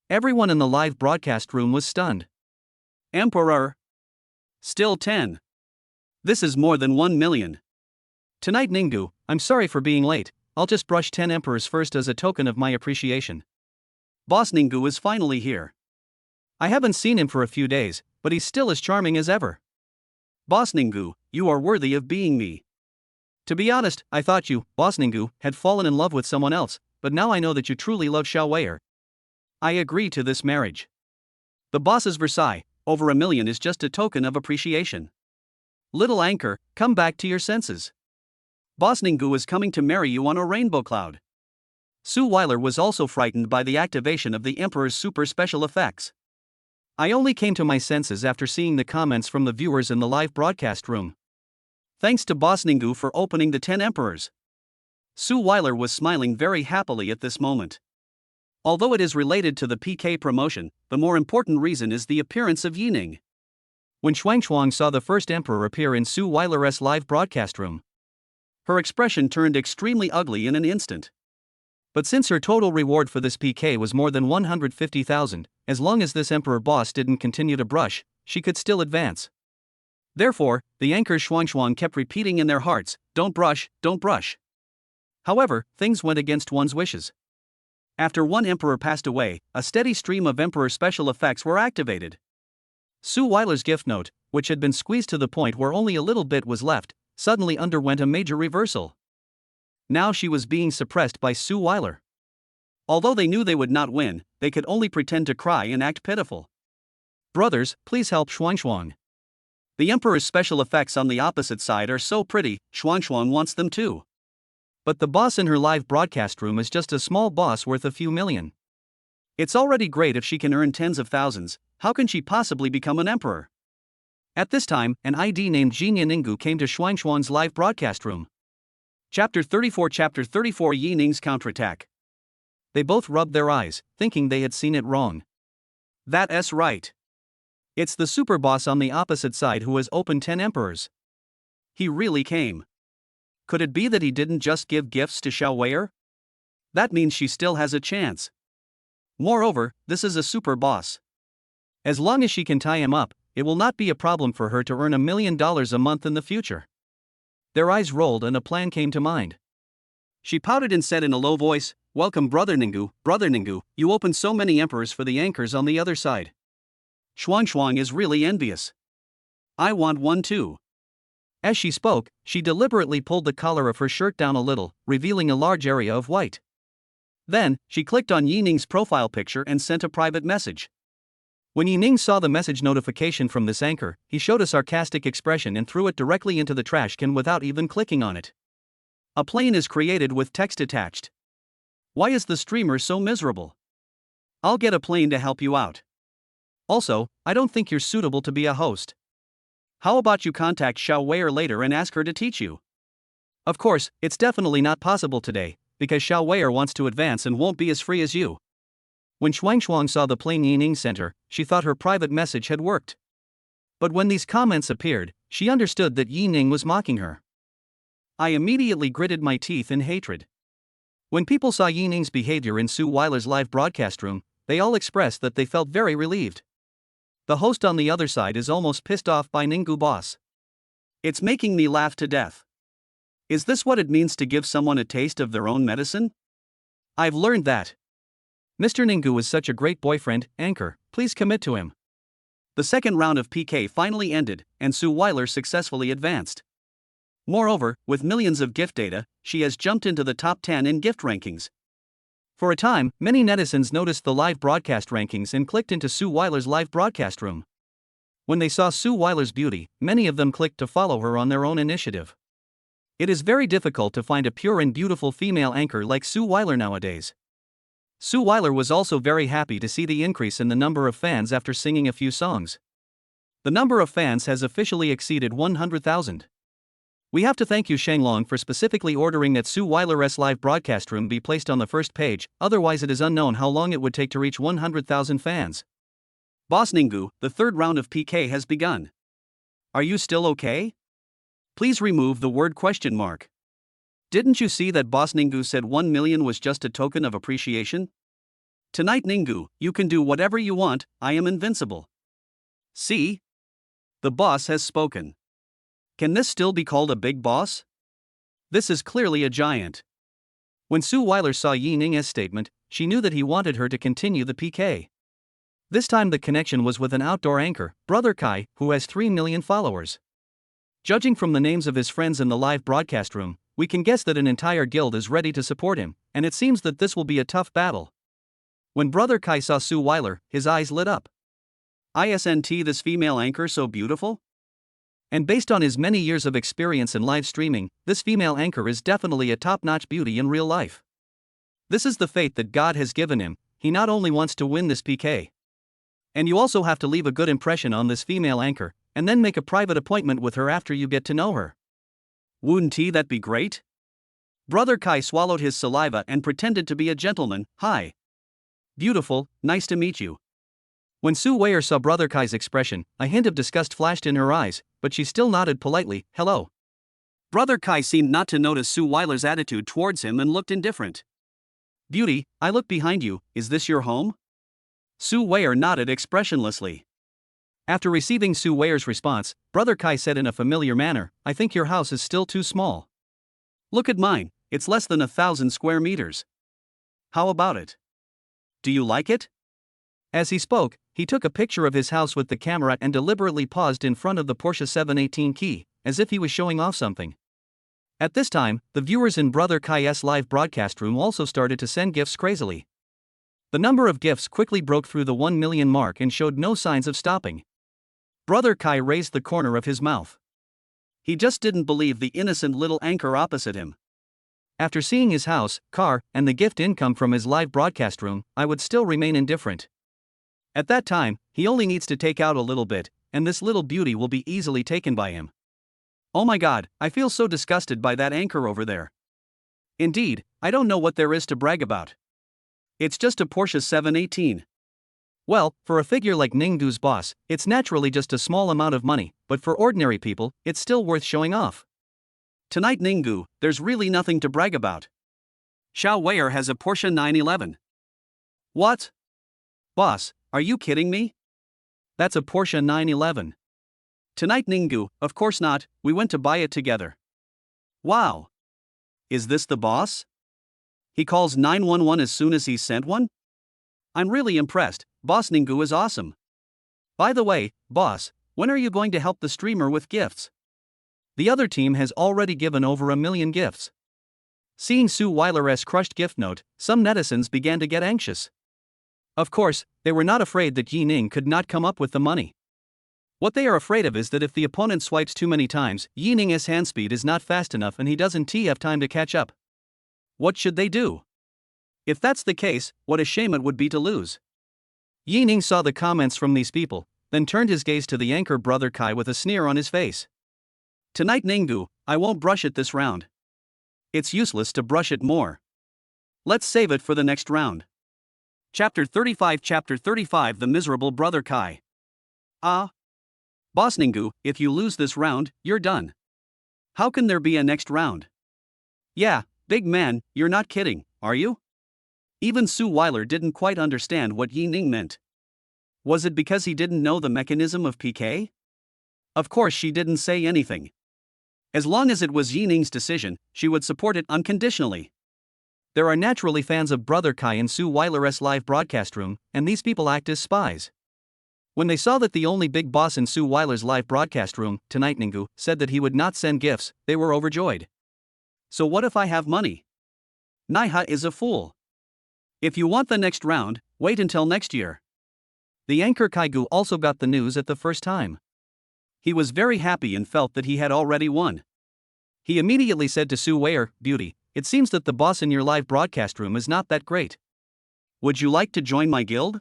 Everyone in the live broadcast room was stunned. Emperor. Still 10. This is more than 1 million. Tonight Ninggu, I'm sorry for being late, I'll just brush 10 emperors first as a token of my appreciation. Boss Ninggu is finally here. I haven't seen him for a few days, but he's still as charming as ever. Boss Ninggu, you are worthy of being me. To be honest, I thought you, Boss Ninggu, had fallen in love with someone else, but now I know that you truly love Suile. I agree to this marriage. The boss's Versailles, over 1 million is just a token of appreciation. Little anchor, come back to your senses. Boss Ninggu is coming to marry you on a rainbow cloud. Suile was also frightened by the activation of the Emperor's super special effects. I only came to my senses after seeing the comments from the viewers in the live broadcast room. Thanks to Boss Ninggu for opening the 10 emperors. Suile was smiling very happily at this moment. Although it is related to the PK promotion, the more important reason is the appearance of Yi Ning. When Xuan saw the first emperor appear in Suile's live broadcast room, her expression turned extremely ugly in an instant. But since her total reward for this PK was more than 150,000, as long as this emperor boss didn't continue to brush, she could still advance. Therefore, the anchors Xuan kept repeating in their hearts, don't brush, don't brush. However, things went against one's wishes. After one emperor passed away, a steady stream of emperor special effects were activated. Suile's gift note, which had been squeezed to the point where only a little bit was left, suddenly underwent a major reversal. Now she was being suppressed by Suile. Although they knew they would not win, they could only pretend to cry and act pitiful. Brothers, please help Xuan. The Emperor's special effects on the opposite side are so pretty, Xuan wants them too. But the boss in her live broadcast room is just a small boss worth a few million. It's already great if she can earn tens of thousands, how can she possibly become an emperor? At this time, an ID named Jinya Ninggu came to Xuan's live broadcast room. Chapter 34 Yi Ning's counterattack. They both rubbed their eyes, thinking they had seen it wrong. That's right. It's the super boss on the opposite side who has opened 10 emperors. He really came. Could it be that he didn't just give gifts to Suile? That means she still has a chance. Moreover, this is a super boss. As long as she can tie him up, it will not be a problem for her to earn $1 million a month in the future. Their eyes rolled and a plan came to mind. She pouted and said in a low voice, "Welcome Brother Ninggu, you opened so many emperors for the anchors on the other side. Xuan is really envious. I want one too." As she spoke, she deliberately pulled the collar of her shirt down a little, revealing a large area of white. Then, she clicked on Yi Ning's profile picture and sent a private message. When Yi Ning saw the message notification from this anchor, he showed a sarcastic expression and threw it directly into the trash can without even clicking on it. A plane is created with text attached. Why is the streamer so miserable? I'll get a plane to help you out. Also, I don't think you're suitable to be a host. How about you contact Suile later and ask her to teach you? Of course, it's definitely not possible today, because Suile wants to advance and won't be as free as you. When Shuang saw the plain Yining sent her, she thought her private message had worked. But when these comments appeared, she understood that Yining was mocking her. I immediately gritted my teeth in hatred. When people saw Yining's behavior in Suile's live broadcast room, they all expressed that they felt very relieved. The host on the other side is almost pissed off by Ninggu boss. It's making me laugh to death. Is this what it means to give someone a taste of their own medicine? I've learned that. Mr. Ninggu is such a great boyfriend, anchor, please commit to him. The second round of PK finally ended, and Suile successfully advanced. Moreover, with millions of gift data, she has jumped into the top 10 in gift rankings. For a time, many netizens noticed the live broadcast rankings and clicked into Suile's live broadcast room. When they saw Suile's beauty, many of them clicked to follow her on their own initiative. It is very difficult to find a pure and beautiful female anchor like Suile nowadays. Suile was also very happy to see the increase in the number of fans after singing a few songs. The number of fans has officially exceeded 100,000. We have to thank you Shanglong for specifically ordering that Suile's live broadcast room be placed on the first page, otherwise it is unknown how long it would take to reach 100,000 fans. Boss Ninggu, the third round of PK has begun. Are you still okay? Please remove the word question mark. Didn't you see that Boss Ninggu said 1 million was just a token of appreciation? Tonight Ninggu, you can do whatever you want, I am invincible. See? The boss has spoken. Can this still be called a big boss? This is clearly a giant. When Suile saw Yining's statement, she knew that he wanted her to continue the PK. This time the connection was with an outdoor anchor, Brother Kai, who has 3 million followers. Judging from the names of his friends in the live broadcast room, we can guess that an entire guild is ready to support him, and it seems that this will be a tough battle. When Brother Kai saw Suile, his eyes lit up. Isn't this female anchor so beautiful? And based on his many years of experience in live streaming, this female anchor is definitely a top-notch beauty in real life. This is the fate that God has given him, he not only wants to win this PK. And you also have to leave a good impression on this female anchor, and then make a private appointment with her after you get to know her. Wouldn't that be great? Brother Kai swallowed his saliva and pretended to be a gentleman. Hi. Beautiful, nice to meet you. When Suile saw Brother Kai's expression, a hint of disgust flashed in her eyes, but she still nodded politely, hello. Brother Kai seemed not to notice Suile's attitude towards him and looked indifferent. Beauty, I look behind you, is this your home? Suile nodded expressionlessly. After receiving Suile's response, Brother Kai said in a familiar manner, I think your house is still too small. Look at mine, it's less than 1,000 square meters. How about it? Do you like it? As he spoke, he took a picture of his house with the camera and deliberately paused in front of the Porsche 718 key, as if he was showing off something. At this time, the viewers in Brother Kai's live broadcast room also started to send gifts crazily. The number of gifts quickly broke through the 1 million mark and showed no signs of stopping. Brother Kai raised the corner of his mouth. He just didn't believe the innocent little anchor opposite him. After seeing his house, car, and the gift income from his live broadcast room, I would still remain indifferent. At that time, he only needs to take out a little bit, and this little beauty will be easily taken by him. Oh my god, I feel so disgusted by that anchor over there. Indeed, I don't know what there is to brag about. It's just a Porsche 718. Well, for a figure like Ninggu's boss, it's naturally just a small amount of money, but for ordinary people, it's still worth showing off. Tonight Ninggu, there's really nothing to brag about. Suile has a Porsche 911. What? Boss, are you kidding me? That's a Porsche 911. Tonight Ninggu, of course not, we went to buy it together. Wow. Is this the boss? He calls 911 as soon as he's sent one? I'm really impressed, Boss Ninggu is awesome. By the way, boss, when are you going to help the streamer with gifts? The other team has already given over 1 million gifts. Seeing Suile's crushed gift note, some netizens began to get anxious. Of course, they were not afraid that Yining could not come up with the money. What they are afraid of is that if the opponent swipes too many times, Yining's hand speed is not fast enough and he doesn't have time to catch up. What should they do? If that's the case, what a shame it would be to lose. Yining saw the comments from these people, then turned his gaze to the anchor Brother Kai with a sneer on his face. Tonight Ninggu, I won't brush it this round. It's useless to brush it more. Let's save it for the next round. Chapter 35 The Miserable Brother Kai. Boss Ninggu, if you lose this round, you're done. How can there be a next round? Yeah, big man, you're not kidding, are you? Even Suile didn't quite understand what Yi Ning meant. Was it because he didn't know the mechanism of PK? Of course she didn't say anything. As long as it was Yi Ning's decision, she would support it unconditionally. There are naturally fans of Brother Kai in Suile's live broadcast room, and these people act as spies. When they saw that the only big boss in Suile's live broadcast room, Tonight Ninggu, said that he would not send gifts, they were overjoyed. So what if I have money? Naiha is a fool. If you want the next round, wait until next year. The anchor Kaigu also got the news at the first time. He was very happy and felt that he had already won. He immediately said to Suile, Beauty, it seems that the boss in your live broadcast room is not that great. Would you like to join my guild?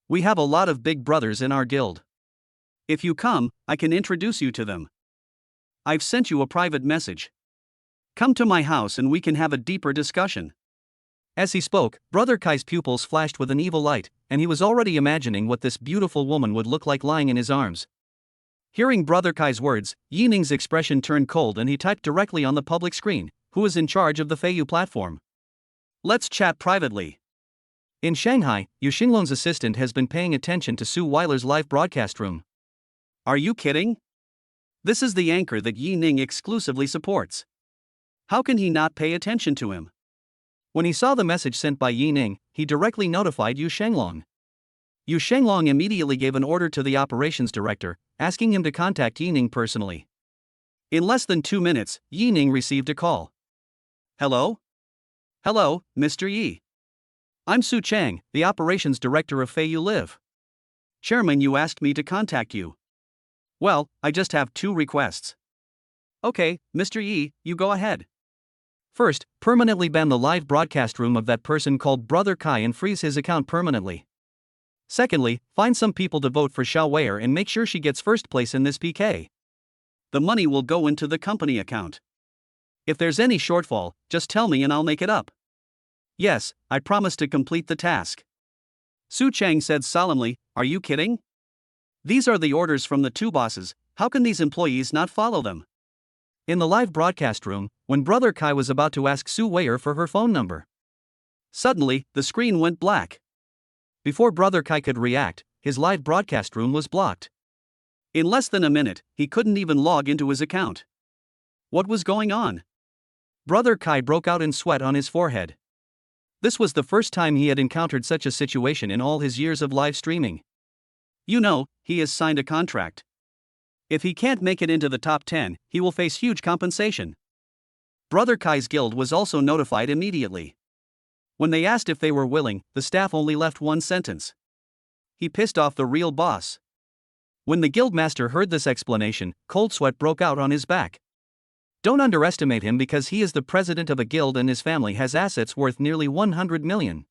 We have a lot of big brothers in our guild. If you come, I can introduce you to them. I've sent you a private message. Come to my house and we can have a deeper discussion. As he spoke, Brother Kai's pupils flashed with an evil light, and he was already imagining what this beautiful woman would look like lying in his arms. Hearing Brother Kai's words, Yi Ning's expression turned cold and he typed directly on the public screen, who is in charge of the Feiyu platform. Let's chat privately. In Shanghai, Yu Xinglong's assistant has been paying attention to Suile's live broadcast room. Are you kidding? This is the anchor that Yi Ning exclusively supports. How can he not pay attention to him? When he saw the message sent by Yi Ning, he directly notified Yu Xinglong. Yu Xinglong immediately gave an order to the operations director, asking him to contact Yi Ning personally. In less than 2 minutes, Yi Ning received a call. Hello? Hello, Mr. Yi. I'm Su Chang, the operations director of Feiyu Live. Chairman, you asked me to contact you. Well, I just have 2 requests. Okay, Mr. Yi, you go ahead. First, permanently ban the live broadcast room of that person called Brother Kai and freeze his account permanently. Secondly, find some people to vote for Suile and make sure she gets first place in this PK. The money will go into the company account. If there's any shortfall, just tell me and I'll make it up. Yes, I promise to complete the task. Su Chang said solemnly, Are you kidding? These are the orders from the 2 bosses, how can these employees not follow them? In the live broadcast room, when Brother Kai was about to ask Suile for her phone number, suddenly, the screen went black. Before Brother Kai could react, his live broadcast room was blocked. In less than a minute, he couldn't even log into his account. What was going on? Brother Kai broke out in sweat on his forehead. This was the first time he had encountered such a situation in all his years of live streaming. You know, he has signed a contract. If he can't make it into the top 10, he will face huge compensation. Brother Kai's guild was also notified immediately. When they asked if they were willing, the staff only left 1 sentence. He pissed off the real boss. When the guild master heard this explanation, cold sweat broke out on his back. Don't underestimate him because he is the president of a guild and his family has assets worth nearly 100 million.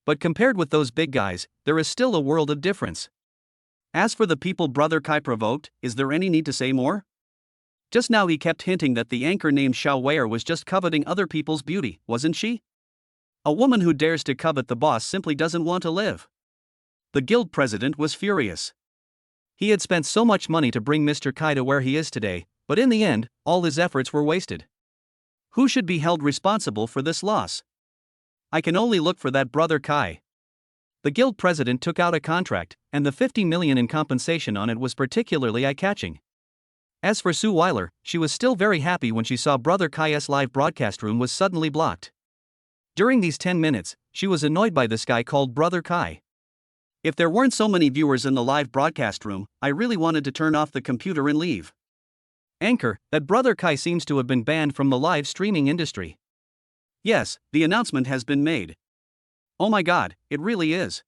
But compared with those big guys, there is still a world of difference. As for the people Brother Kai provoked, is there any need to say more? Just now he kept hinting that the anchor named Suile was just coveting other people's beauty, wasn't she? A woman who dares to covet the boss simply doesn't want to live. The guild president was furious. He had spent so much money to bring Mr. Kai to where he is today, but in the end, all his efforts were wasted. Who should be held responsible for this loss? I can only look for that Brother Kai. The guild president took out a contract, and the 50 million in compensation on it was particularly eye-catching. As for Suile, she was still very happy when she saw Brother Kai's live broadcast room was suddenly blocked. During these 10 minutes, she was annoyed by this guy called Brother Kai. If there weren't so many viewers in the live broadcast room, I really wanted to turn off the computer and leave. Anchor, that Brother Kai seems to have been banned from the live streaming industry. Yes, the announcement has been made. Oh my god, it really is.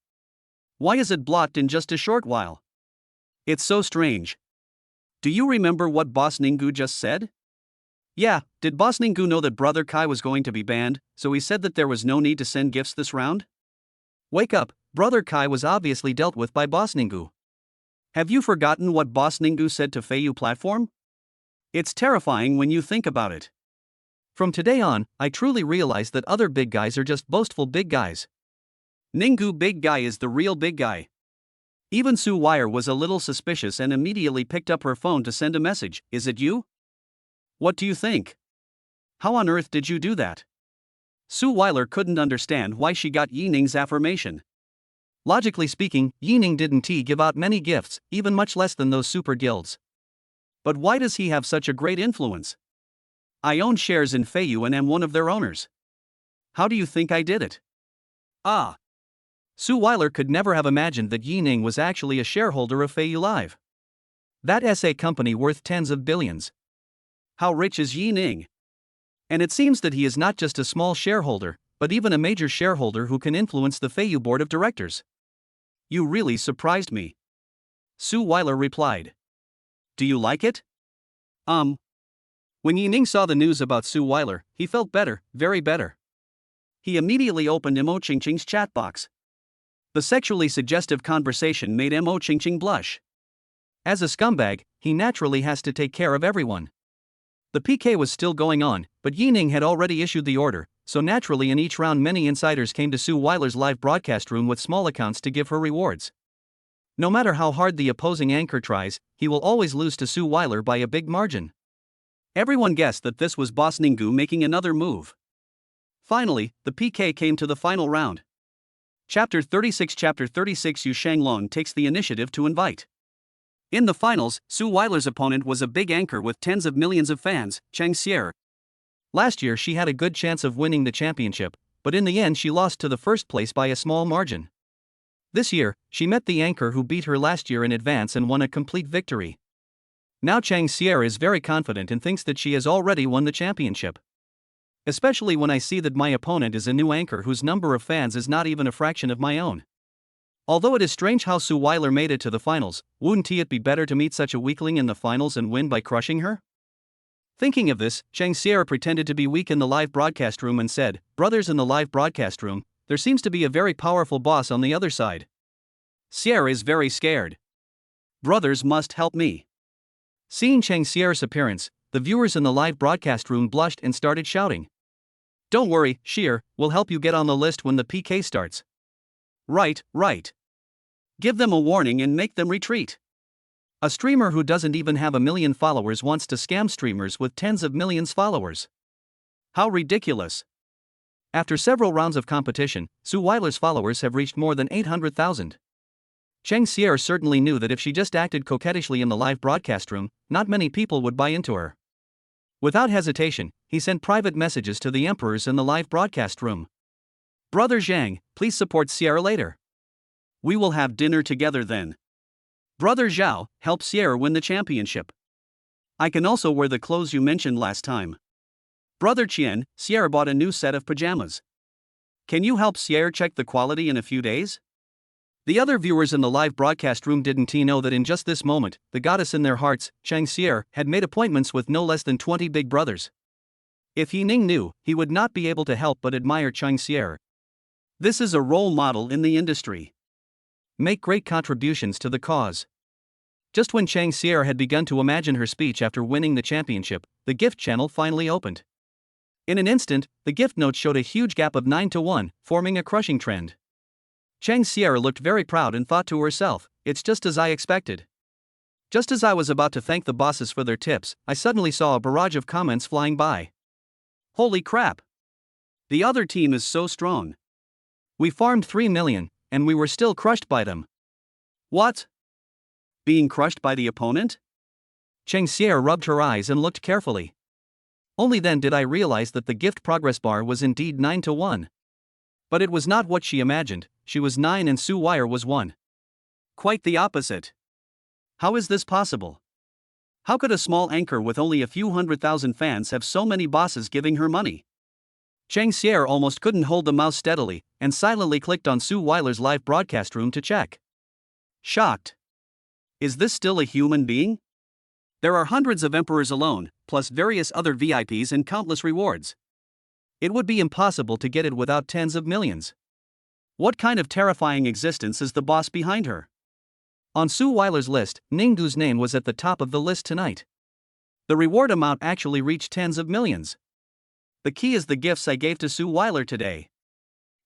Why is it blocked in just a short while? It's so strange. Do you remember what Boss Ninggu just said? Yeah, did Boss Ninggu know that Brother Kai was going to be banned, so he said that there was no need to send gifts this round? Wake up, Brother Kai was obviously dealt with by Boss Ninggu. Have you forgotten what Boss Ninggu said to Feiyu platform? It's terrifying when you think about it. From today on, I truly realize that other big guys are just boastful big guys. Ninggu big guy is the real big guy. Even Suile was a little suspicious and immediately picked up her phone to send a message. Is it you? What do you think? How on earth did you do that? Suile couldn't understand why she got Yining's affirmation. Logically speaking, Yining didn't give out many gifts, even much less than those super guilds. But why does he have such a great influence? I own shares in Feiyu and am one of their owners. How do you think I did it? Ah. Suile could never have imagined that Yining was actually a shareholder of Feiyu Live. That SA company worth tens of billions. How rich is Yining? And it seems that he is not just a small shareholder, but even a major shareholder who can influence the Feiyu board of directors. You really surprised me. Suile replied. Do you like it? When Yining saw the news about Suile, he felt better, very better. He immediately opened Mo Qingqing's chat box. The sexually suggestive conversation made Mo Qingqing blush. As a scumbag, he naturally has to take care of everyone. The PK was still going on, but Yining had already issued the order, so naturally in each round many insiders came to Suile's live broadcast room with small accounts to give her rewards. No matter how hard the opposing anchor tries, he will always lose to Suile by a big margin. Everyone guessed that this was Boss Ninggu making another move. Finally, the PK came to the final round. Chapter 36 Yu Shanglong takes the initiative to invite. In the finals, Suile's opponent was a big anchor with tens of millions of fans, Cheng Xier. Last year she had a good chance of winning the championship, but in the end she lost to the first place by a small margin. This year, she met the anchor who beat her last year in advance and won a complete victory. Now Cheng Xier is very confident and thinks that she has already won the championship. Especially when I see that my opponent is a new anchor whose number of fans is not even a fraction of my own. Although it is strange how Suile made it to the finals, wouldn't it be better to meet such a weakling in the finals and win by crushing her? Thinking of this, Cheng Xier pretended to be weak in the live broadcast room and said, "Brothers in the live broadcast room, there seems to be a very powerful boss on the other side. Xier is very scared. Brothers must help me." Seeing Cheng Xier's appearance, the viewers in the live broadcast room blushed and started shouting. "Don't worry, Xier, we'll help you get on the list when the PK starts." Right. Give them a warning and make them retreat. A streamer who doesn't even have 1 million followers wants to scam streamers with tens of millions followers. How ridiculous. After several rounds of competition, Suile's followers have reached more than 800,000. Cheng Xier certainly knew that if she just acted coquettishly in the live broadcast room, not many people would buy into her. Without hesitation, he sent private messages to the emperors in the live broadcast room. "Brother Zhang, please support Xier later. We will have dinner together then. Brother Zhao, help Xier win the championship. I can also wear the clothes you mentioned last time. Brother Qian, Xier bought a new set of pajamas. Can you help Xier check the quality in a few days?" The other viewers in the live broadcast room didn't know that in just this moment, the goddess in their hearts, Cheng Xier, had made appointments with no less than 20 big brothers. If Yining knew, he would not be able to help but admire Cheng Xier. This is a role model in the industry. Make great contributions to the cause. Just when Cheng Xier had begun to imagine her speech after winning the championship, the gift channel finally opened. In an instant, the gift note showed a huge gap of 9-1, forming a crushing trend. Cheng Xier looked very proud and thought to herself, "It's just as I expected." Just as I was about to thank the bosses for their tips, I suddenly saw a barrage of comments flying by. Holy crap! The other team is so strong. We farmed 3 million, and we were still crushed by them. What? Being crushed by the opponent? Cheng Xier rubbed her eyes and looked carefully. Only then did I realize that the gift progress bar was indeed 9-1. But it was not what she imagined. She was 9 and Suile was 1. Quite the opposite. How is this possible? How could a small anchor with only a few 100,000 fans have so many bosses giving her money? Cheng Xier almost couldn't hold the mouse steadily, and silently clicked on Suile's live broadcast room to check. Shocked. Is this still a human being? There are hundreds of emperors alone, plus various other VIPs and countless rewards. It would be impossible to get it without tens of millions. What kind of terrifying existence is the boss behind her? On Suile's list, Ninggu's name was at the top of the list tonight. The reward amount actually reached tens of millions. The key is the gifts I gave to Suile today.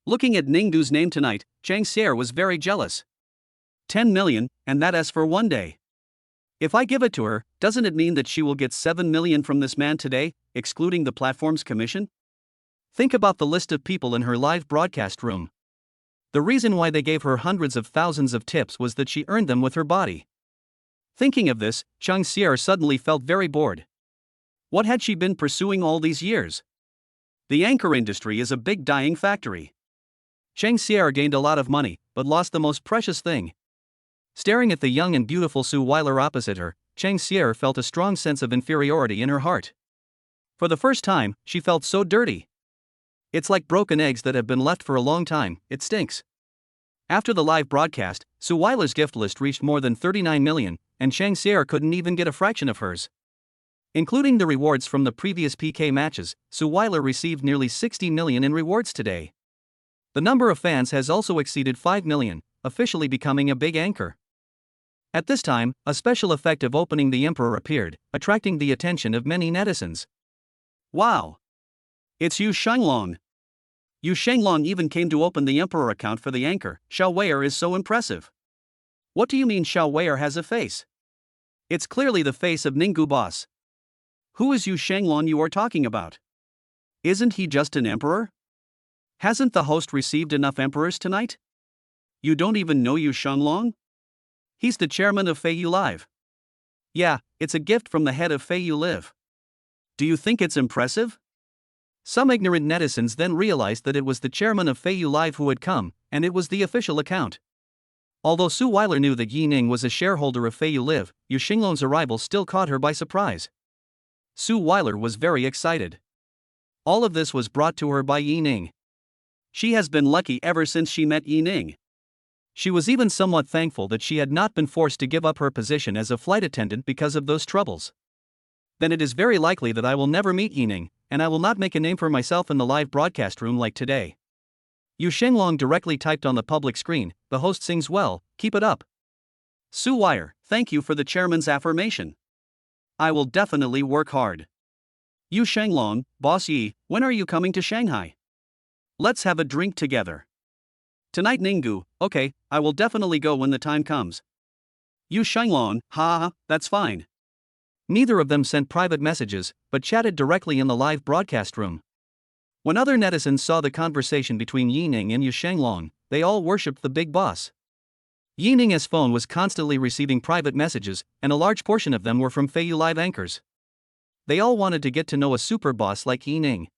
Looking at Ninggu's name tonight, Chang Xier was very jealous. 10 million, and that as for one day. If I give it to her, doesn't it mean that she will get 7 million from this man today, excluding the platform's commission? Think about the list of people in her live broadcast room. The reason why they gave her hundreds of thousands of tips was that she earned them with her body. Thinking of this, Chang Xier suddenly felt very bored. What had she been pursuing all these years? The anchor industry is a big dying factory. Chang Xier gained a lot of money, but lost the most precious thing. Staring at the young and beautiful Suile opposite her, Chang Xier felt a strong sense of inferiority in her heart. For the first time, she felt so dirty. It's like broken eggs that have been left for a long time, it stinks. After the live broadcast, Suile's gift list reached more than 39 million, and Chang Xier couldn't even get a fraction of hers. Including the rewards from the previous PK matches, Suile received nearly 60 million in rewards today. The number of fans has also exceeded 5 million, officially becoming a big anchor. At this time, a special effect of opening the Emperor appeared, attracting the attention of many netizens. Wow! It's Yu Shenglong. Yu Shenglong even came to open the Emperor account for the anchor. Xiao Wei'er is so impressive. What do you mean Xiao Wei'er has a face? It's clearly the face of Ninggu boss. Who is Yu Shenglong you are talking about? Isn't he just an emperor? Hasn't the host received enough emperors tonight? You don't even know Yu Shenglong? He's the chairman of Feiyu Live. Yeah, it's a gift from the head of Feiyu Live. Do you think it's impressive? Some ignorant netizens then realized that it was the chairman of Feiyu Live who had come, and it was the official account. Although Suile knew that Yi Ning was a shareholder of Feiyu Live, Yu Shenglong's arrival still caught her by surprise. Suile was very excited. All of this was brought to her by Yi Ning. She has been lucky ever since she met Yi Ning. She was even somewhat thankful that she had not been forced to give up her position as a flight attendant because of those troubles. Then it is very likely that I will never meet Yi Ning, and I will not make a name for myself in the live broadcast room like today. Yu Shenglong directly typed on the public screen, "The host sings well, keep it up." Suile, thank you for the chairman's affirmation. I will definitely work hard. Yu Shenglong, Boss Yi, when are you coming to Shanghai? Let's have a drink together. Tonight Ninggu, okay, I will definitely go when the time comes. Yu Shenglong, ha, that's fine. Neither of them sent private messages, but chatted directly in the live broadcast room. When other netizens saw the conversation between Yi Ning and Yu Shenglong, they all worshipped the big boss. Yi Ning's phone was constantly receiving private messages, and a large portion of them were from Feiyu Live anchors. They all wanted to get to know a super boss like Yi Ning.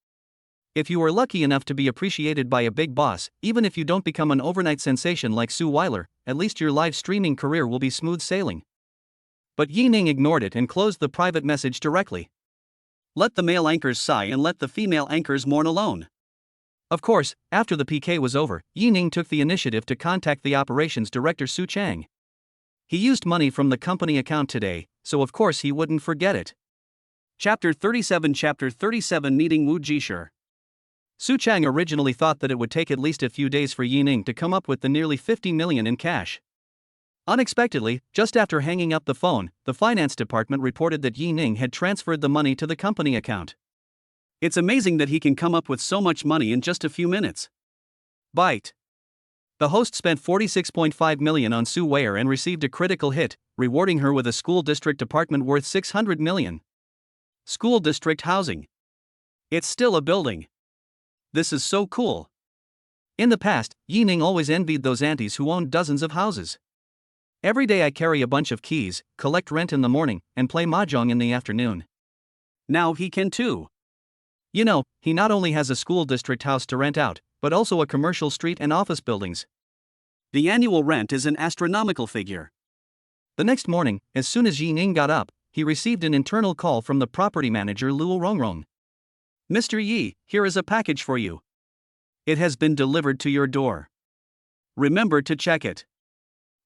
If you are lucky enough to be appreciated by a big boss, even if you don't become an overnight sensation like Suile, at least your live streaming career will be smooth sailing. But Yi Ning ignored it and closed the private message directly. Let the male anchors sigh and let the female anchors mourn alone. Of course, after the PK was over, Yi Ning took the initiative to contact the operations director Su Chang. He used money from the company account today, so of course he wouldn't forget it. Chapter 37 Meeting Wu Jishir. Su Chang originally thought that it would take at least a few days for Yi Ning to come up with the nearly 50 million in cash. Unexpectedly, just after hanging up the phone, the finance department reported that Yi Ning had transferred the money to the company account. It's amazing that he can come up with so much money in just a few minutes. Bite. The host spent 46.5 million on Suile and received a critical hit, rewarding her with a school district apartment worth 600 million. School district housing. It's still a building. This is so cool. In the past, Yi Ning always envied those aunties who owned dozens of houses. Every day I carry a bunch of keys, collect rent in the morning, and play mahjong in the afternoon. Now he can too. You know, he not only has a school district house to rent out, but also a commercial street and office buildings. The annual rent is an astronomical figure. The next morning, as soon as Yi Ning got up, he received an internal call from the property manager Luo Rongrong. Mr. Yi, here is a package for you. It has been delivered to your door. Remember to check it.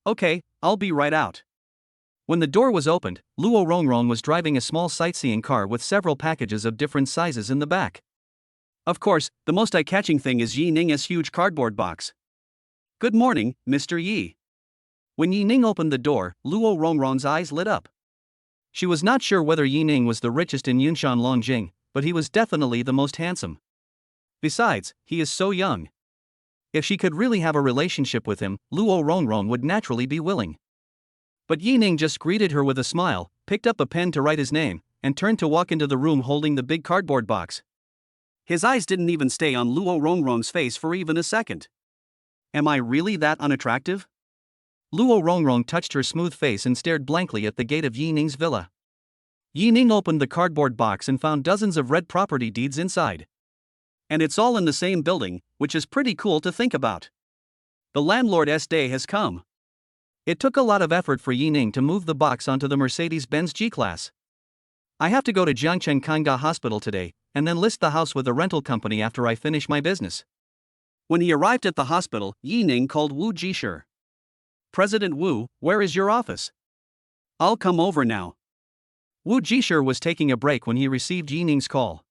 Okay, I'll be right out. When the door was opened, Luo Rongrong was driving a small sightseeing car with several packages of different sizes in the back. Of course, the most eye-catching thing is Yi Ning's huge cardboard box. Good morning, Mr. Yi. When Yining opened the door, Luo Rongrong's eyes lit up. She was not sure whether Yining was the richest in Yunshan Longjing, but he was definitely the most handsome. Besides, he is so young. If she could really have a relationship with him, Luo Rongrong would naturally be willing. But Yining just greeted her with a smile, picked up a pen to write his name, and turned to walk into the room holding the big cardboard box. His eyes didn't even stay on Luo Rongrong's face for even a second. Am I really that unattractive? Luo Rongrong touched her smooth face and stared blankly at the gate of Yining's villa. Yining opened the cardboard box and found dozens of red property deeds inside. And it's all in the same building, which is pretty cool to think about. The landlord's day has come. It took a lot of effort for Yining to move the box onto the Mercedes-Benz G-Class. I have to go to Jiangcheng Kanga Hospital today, and then list the house with a rental company after I finish my business. When he arrived at the hospital, Yining called Wu Jisher. President Wu, where is your office? I'll come over now. Wu Jisher was taking a break when he received Yining's call.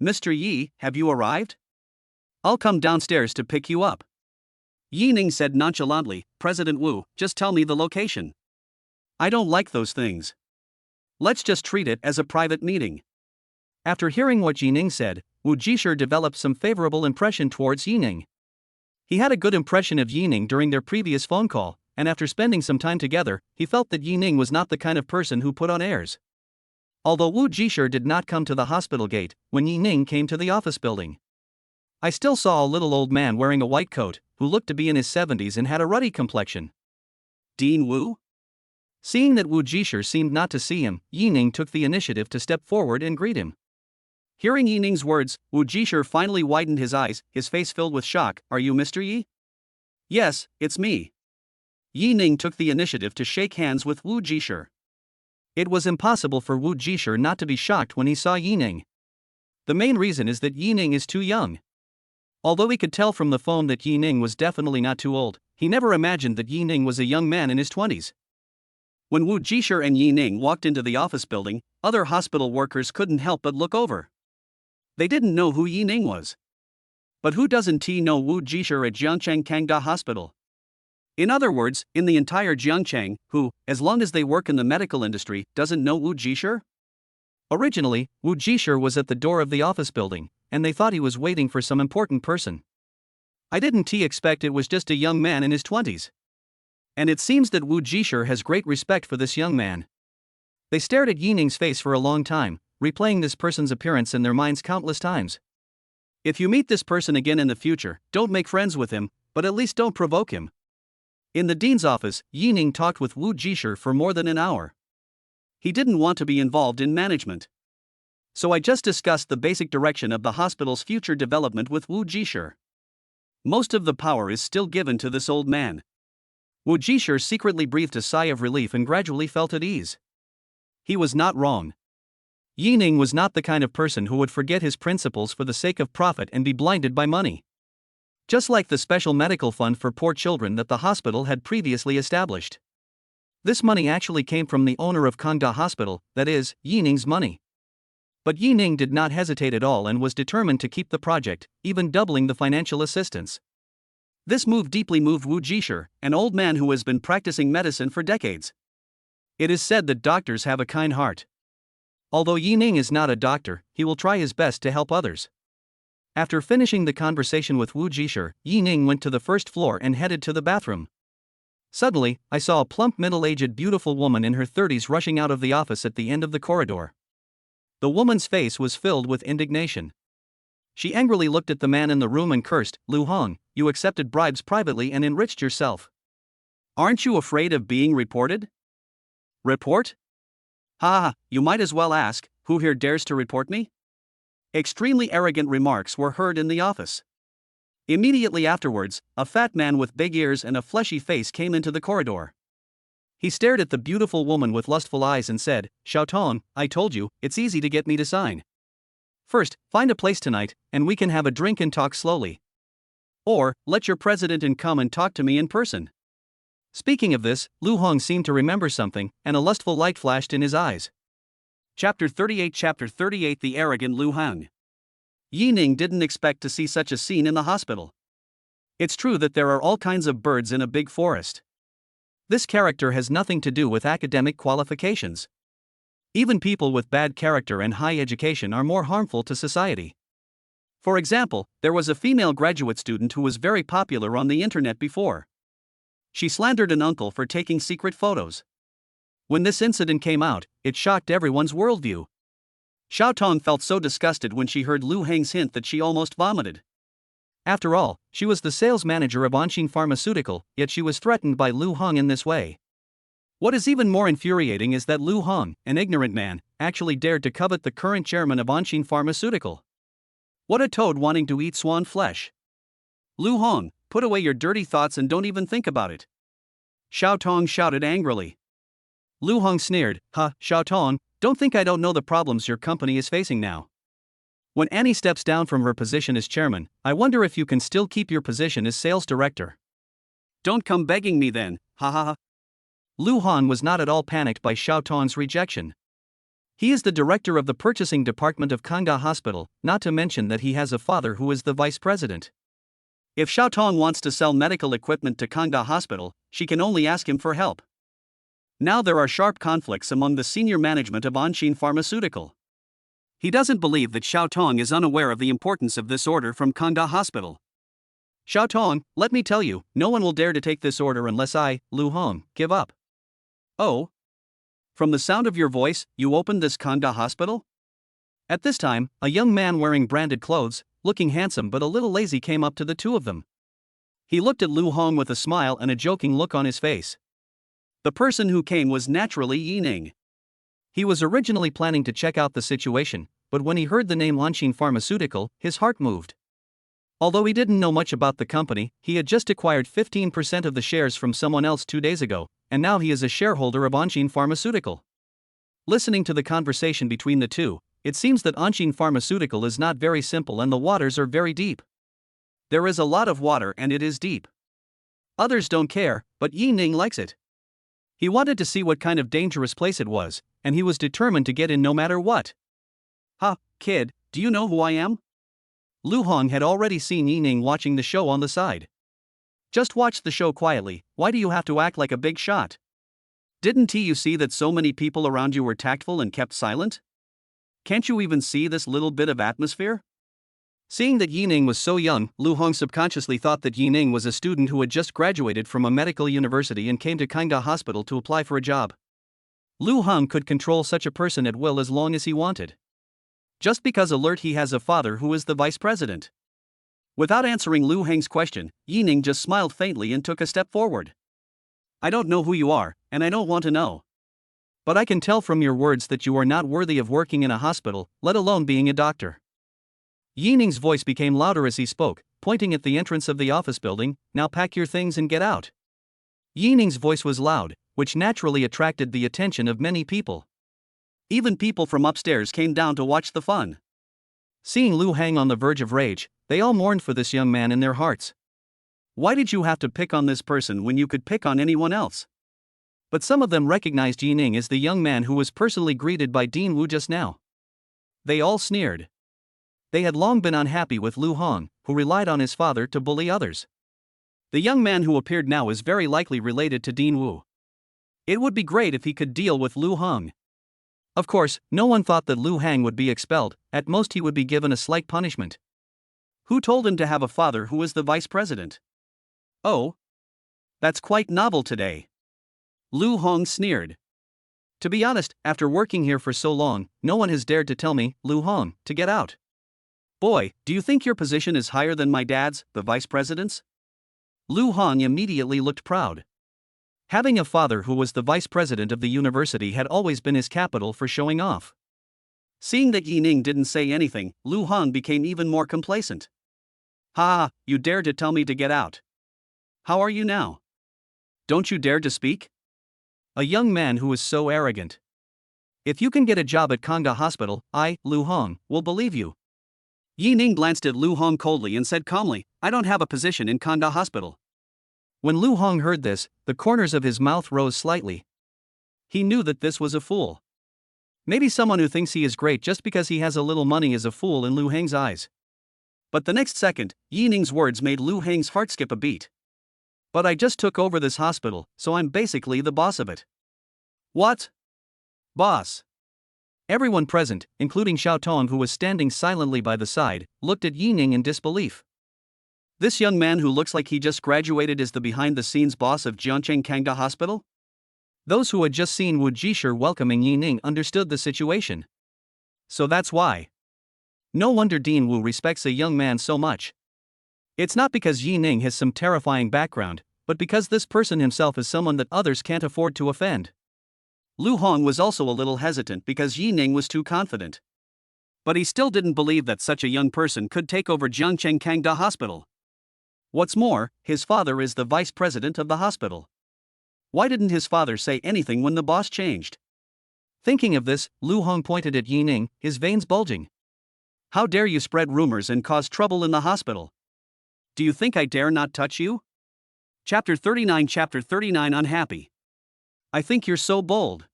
Mr. Yi, have you arrived? I'll come downstairs to pick you up. Yining said nonchalantly, President Wu, just tell me the location. I don't like those things. Let's just treat it as a private meeting. After hearing what Yining said, Wu Jisher developed some favorable impression towards Yining. He had a good impression of Yining during their previous phone call, and after spending some time together, he felt that Yining was not the kind of person who put on airs. Although Wu Jisher did not come to the hospital gate, when Yining came to the office building, I still saw a little old man wearing a white coat, who looked to be in his 70s and had a ruddy complexion. Dean Wu? Seeing that Wu Jisher seemed not to see him, Yining took the initiative to step forward and greet him. Hearing Yining's words, Wu Jisher finally widened his eyes, his face filled with shock. Are you Mr. Yi? Yes, it's me. Yining took the initiative to shake hands with Wu Jisher. It was impossible for Wu Jisher not to be shocked when he saw Yining. The main reason is that Yining is too young. Although he could tell from the phone that Yining was definitely not too old, he never imagined that Yining was a young man in his 20s. When Wu Jisher and Yining walked into the office building, other hospital workers couldn't help but look over. They didn't know who Yining was. But who doesn't know Wu Jisher at Jiangcheng Kangda Hospital? In other words, in the entire Jiangcheng, who, as long as they work in the medical industry, doesn't know Wu Jisher? Originally, Wu Jisher was at the door of the office building, and they thought he was waiting for some important person. I didn't expect it was just a young man in his 20s. And it seems that Wu Jisher has great respect for this young man. They stared at Yining's face for a long time, replaying this person's appearance in their minds countless times. If you meet this person again in the future, don't make friends with him, but at least don't provoke him. In the dean's office, Yining talked with Wu Jisher for more than an hour. He didn't want to be involved in management. So I just discussed the basic direction of the hospital's future development with Wu Jisher. Most of the power is still given to this old man. Wu Jisher secretly breathed a sigh of relief and gradually felt at ease. He was not wrong. Yining was not the kind of person who would forget his principles for the sake of profit and be blinded by money. Just like the special medical fund for poor children that the hospital had previously established. This money actually came from the owner of Kangda Hospital, that is, Yining's money. But Yining did not hesitate at all and was determined to keep the project, even doubling the financial assistance. This move deeply moved Wu Jisher, an old man who has been practicing medicine for decades. It is said that doctors have a kind heart. Although Yining is not a doctor, he will try his best to help others. After finishing the conversation with Wu Jisher, Yining went to the first floor and headed to the bathroom. Suddenly, I saw a plump middle-aged beautiful woman in her 30s rushing out of the office at the end of the corridor. The woman's face was filled with indignation. She angrily looked at the man in the room and cursed, Lu Hong, you accepted bribes privately and enriched yourself. Aren't you afraid of being reported? Report? Ha, you might as well ask, who here dares to report me? Extremely arrogant remarks were heard in the office. Immediately afterwards, a fat man with big ears and a fleshy face came into the corridor. He stared at the beautiful woman with lustful eyes and said, Xiaoton, I told you, it's easy to get me to sign. First, find a place tonight, and we can have a drink and talk slowly. Or, let your president come and talk to me in person. Speaking of this, Lu Hong seemed to remember something, and a lustful light flashed in his eyes. Chapter 38 The Arrogant Lu Hong. Yining didn't expect to see such a scene in the hospital. It's true that there are all kinds of birds in a big forest. This character has nothing to do with academic qualifications. Even people with bad character and high education are more harmful to society. For example, there was a female graduate student who was very popular on the internet before. She slandered an uncle for taking secret photos. When this incident came out, it shocked everyone's worldview. Xiao Tong felt so disgusted when she heard Lu Heng's hint that she almost vomited. After all, she was the sales manager of Anqing Pharmaceutical, yet she was threatened by Lu Heng in this way. What is even more infuriating is that Lu Heng, an ignorant man, actually dared to covet the current chairman of Anqing Pharmaceutical. What a toad wanting to eat swan flesh. Lu Heng, put away your dirty thoughts and don't even think about it. Xiao Tong shouted angrily. Lu Heng sneered, Xiao Tong, don't think I don't know the problems your company is facing now. When Annie steps down from her position as chairman, I wonder if you can still keep your position as sales director. Don't come begging me then, ha ha ha. Lu Heng was not at all panicked by Xiao Tong's rejection. He is the director of the purchasing department of Kangda Hospital, not to mention that he has a father who is the vice president. If Xiao Tong wants to sell medical equipment to Kangda Hospital, she can only ask him for help. Now there are sharp conflicts among the senior management of Anqing Pharmaceutical. He doesn't believe that Xiao Tong is unaware of the importance of this order from Kangda Hospital. Xiao Tong, let me tell you, no one will dare to take this order unless I, Lu Heng, give up. Oh? From the sound of your voice, you opened this Kangda Hospital? At this time, a young man wearing branded clothes, looking handsome but a little lazy, came up to the two of them. He looked at Lu Heng with a smile and a joking look on his face. The person who came was naturally Yi Ning. He was originally planning to check out the situation, but when he heard the name Anqing Pharmaceutical, his heart moved. Although he didn't know much about the company, he had just acquired 15% of the shares from someone else 2 days ago, and now he is a shareholder of Anqing Pharmaceutical. Listening to the conversation between the two, it seems that Anqing Pharmaceutical is not very simple and the waters are very deep. There is a lot of water and it is deep. Others don't care, but Yi Ning likes it. He wanted to see what kind of dangerous place it was, and he was determined to get in no matter what. Kid, do you know who I am? Lu Heng had already seen Yi Ning watching the show on the side. Just watch the show quietly, why do you have to act like a big shot? Didn't you see that so many people around you were tactful and kept silent? Can't you even see this little bit of atmosphere? Seeing that Yi Ning was so young, Lu Heng subconsciously thought that Yi Ning was a student who had just graduated from a medical university and came to Kangda Hospital to apply for a job. Lu Heng could control such a person at will as long as he wanted. Just because alert he has a father who is the vice president. Without answering Lu Heng's question, Yi Ning just smiled faintly and took a step forward. I don't know who you are, and I don't want to know. But I can tell from your words that you are not worthy of working in a hospital, let alone being a doctor. Yi Ning's voice became louder as he spoke, pointing at the entrance of the office building, now pack your things and get out. Yi Ning's voice was loud, which naturally attracted the attention of many people. Even people from upstairs came down to watch the fun. Seeing Lu Heng on the verge of rage, they all mourned for this young man in their hearts. Why did you have to pick on this person when you could pick on anyone else? But some of them recognized Yi Ning as the young man who was personally greeted by Dean Wu just now. They all sneered. They had long been unhappy with Lu Heng, who relied on his father to bully others. The young man who appeared now is very likely related to Dean Wu. It would be great if he could deal with Lu Heng. Of course, no one thought that Lu Heng would be expelled, at most he would be given a slight punishment. Who told him to have a father who is the vice president? Oh? That's quite novel today. Lu Heng sneered. To be honest, after working here for so long, no one has dared to tell me, Lu Heng, to get out. Boy, do you think your position is higher than my dad's, the vice president's? Lu Heng immediately looked proud. Having a father who was the vice president of the university had always been his capital for showing off. Seeing that Yi Ning didn't say anything, Lu Heng became even more complacent. You dare to tell me to get out. How are you now? Don't you dare to speak? A young man who is so arrogant. If you can get a job at Kangda Hospital, I, Lu Heng, will believe you. Yi Ning glanced at Lu Heng coldly and said calmly, I don't have a position in Kangda Hospital. When Lu Heng heard this, the corners of his mouth rose slightly. He knew that this was a fool. Maybe someone who thinks he is great just because he has a little money is a fool in Lu Heng's eyes. But the next second, Yi Ning's words made Lu Heng's heart skip a beat. But I just took over this hospital, so I'm basically the boss of it. What? Boss? Everyone present, including Xiao Tong who was standing silently by the side, looked at Yining in disbelief. This young man who looks like he just graduated is the behind-the-scenes boss of Jiangcheng Kangda Hospital? Those who had just seen Wu Jishir welcoming Yining understood the situation. So that's why. No wonder Dean Wu respects a young man so much. It's not because Yining has some terrifying background, but because this person himself is someone that others can't afford to offend. Lu Hong was also a little hesitant because Yining was too confident. But he still didn't believe that such a young person could take over Jiangcheng Kangda Hospital. What's more, his father is the vice president of the hospital. Why didn't his father say anything when the boss changed? Thinking of this, Lu Hong pointed at Yining, his veins bulging. How dare you spread rumors and cause trouble in the hospital? Do you think I dare not touch you? Chapter 39 Unhappy. I think you're so bold.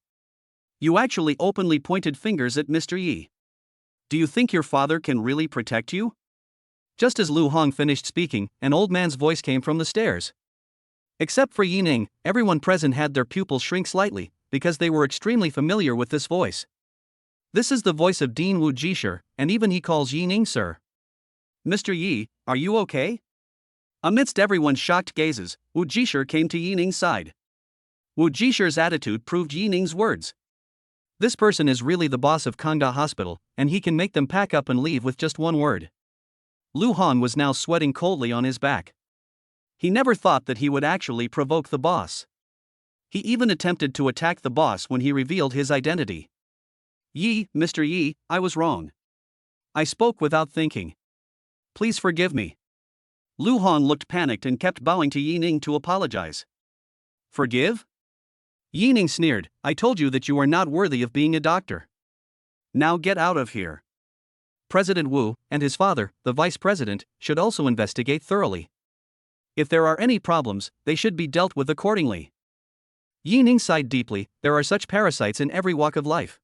You actually openly pointed fingers at Mr. Yi. Do you think your father can really protect you? Just as Lu Hong finished speaking, an old man's voice came from the stairs. Except for Yining, everyone present had their pupils shrink slightly, because they were extremely familiar with this voice. This is the voice of Dean Wu Jishir, and even he calls Yining sir. Mr. Yi, are you okay? Amidst everyone's shocked gazes, Wu Jishir came to Yining's side. Wu Jishir's attitude proved Yining's words. This person is really the boss of Kangda Hospital, and he can make them pack up and leave with just one word. Lu Hong was now sweating coldly on his back. He never thought that he would actually provoke the boss. He even attempted to attack the boss when he revealed his identity. Mr. Yi, I was wrong. I spoke without thinking. Please forgive me. Lu Hong looked panicked and kept bowing to Yining to apologize. Forgive? Yining sneered, I told you that you are not worthy of being a doctor. Now get out of here. President Wu, and his father, the vice president, should also investigate thoroughly. If there are any problems, they should be dealt with accordingly. Yining sighed deeply, there are such parasites in every walk of life.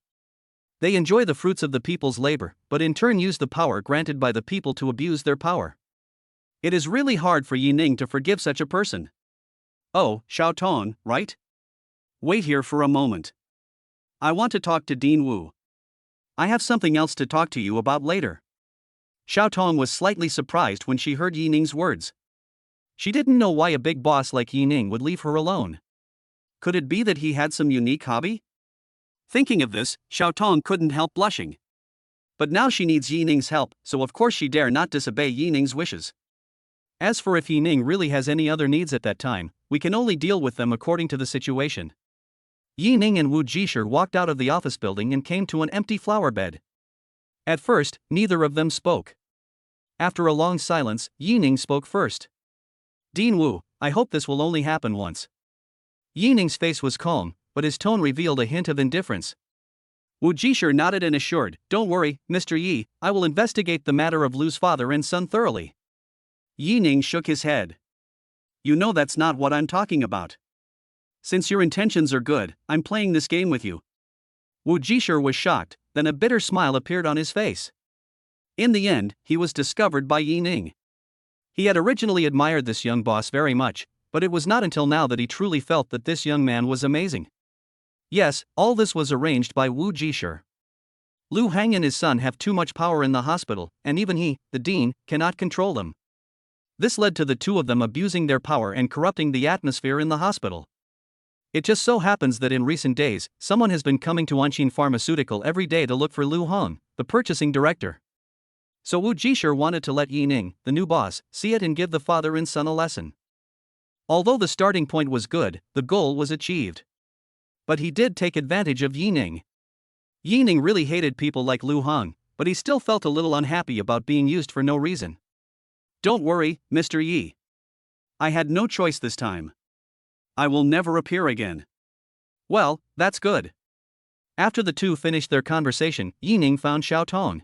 They enjoy the fruits of the people's labor, but in turn use the power granted by the people to abuse their power. It is really hard for Yining to forgive such a person. Oh, Xiao Tong, right? Wait here for a moment. I want to talk to Dean Wu. I have something else to talk to you about later. Xiao Tong was slightly surprised when she heard Yining's words. She didn't know why a big boss like Yining would leave her alone. Could it be that he had some unique hobby? Thinking of this, Xiao Tong couldn't help blushing. But now she needs Yining's help, so of course she dare not disobey Yining's wishes. As for if Yining really has any other needs at that time, we can only deal with them according to the situation. Yining and Wu Jishir walked out of the office building and came to an empty flower bed. At first, neither of them spoke. After a long silence, Yining spoke first. Dean Wu, I hope this will only happen once. Yining's face was calm, but his tone revealed a hint of indifference. Wu Jishir nodded and assured, don't worry, Mr. Yi, I will investigate the matter of Lu's father and son thoroughly. Yining shook his head. You know that's not what I'm talking about. Since your intentions are good, I'm playing this game with you. Wu Jishir was shocked, then a bitter smile appeared on his face. In the end, he was discovered by Yining. He had originally admired this young boss very much, but it was not until now that he truly felt that this young man was amazing. Yes, all this was arranged by Wu Jishir. Lu Hang and his son have too much power in the hospital, and even he, the dean, cannot control them. This led to the two of them abusing their power and corrupting the atmosphere in the hospital. It just so happens that in recent days, someone has been coming to Anshin Pharmaceutical every day to look for Lu Hong, the purchasing director. So Wu Jishir wanted to let Yining, the new boss, see it and give the father and son a lesson. Although the starting point was good, the goal was achieved. But he did take advantage of Yining. Yining really hated people like Lu Hong, but he still felt a little unhappy about being used for no reason. Don't worry, Mr. Yi. I had no choice this time. I will never appear again. Well, that's good. After the two finished their conversation, Yining found Xiao Tong.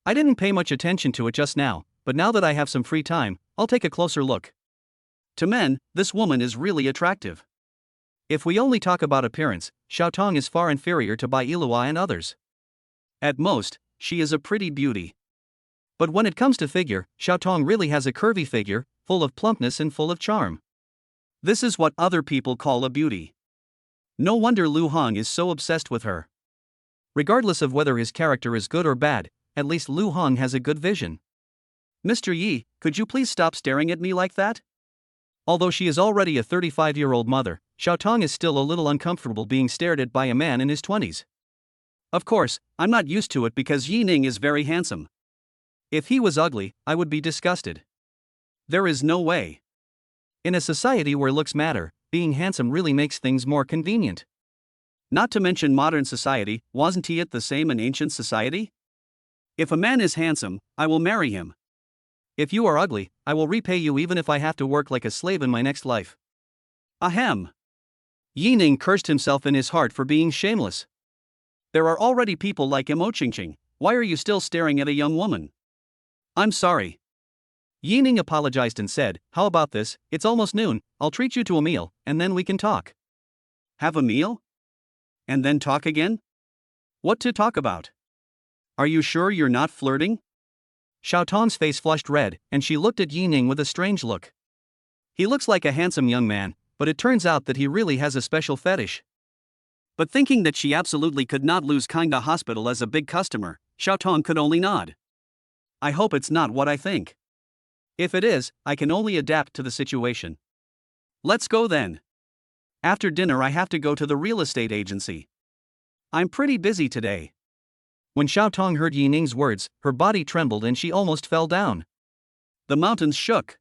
I didn't pay much attention to it just now, but now that I have some free time, I'll take a closer look. To men, this woman is really attractive. If we only talk about appearance, Xiao Tong is far inferior to Bai Ilua and others. At most, she is a pretty beauty. But when it comes to figure, Xiao Tong really has a curvy figure, full of plumpness and full of charm. This is what other people call a beauty. No wonder Lu Hong is so obsessed with her. Regardless of whether his character is good or bad, at least Lu Hong has a good vision. Mr. Yi, could you please stop staring at me like that? Although she is already a 35-year-old mother, Xiaotong is still a little uncomfortable being stared at by a man in his 20s. Of course, I'm not used to it because Yi Ning is very handsome. If he was ugly, I would be disgusted. There is no way. In a society where looks matter, being handsome really makes things more convenient. Not to mention modern society, wasn't it the same in ancient society? If a man is handsome, I will marry him. If you are ugly, I will repay you even if I have to work like a slave in my next life. Ahem. Yi Ning cursed himself in his heart for being shameless. There are already people like him. Ching. Why are you still staring at a young woman? I'm sorry. Yi Ning apologized and said, how about this, it's almost noon, I'll treat you to a meal, and then we can talk. Have a meal? And then talk again? What to talk about? Are you sure you're not flirting? Xiaotong's face flushed red, and she looked at Yi Ning with a strange look. He looks like a handsome young man, but it turns out that he really has a special fetish. But thinking that she absolutely could not lose Kinda Hospital as a big customer, Xiaotong could only nod. I hope it's not what I think. If it is, I can only adapt to the situation. Let's go then. After dinner I have to go to the real estate agency. I'm pretty busy today. When Xiaotong heard Yi Ning's words, her body trembled and she almost fell down. The mountains shook.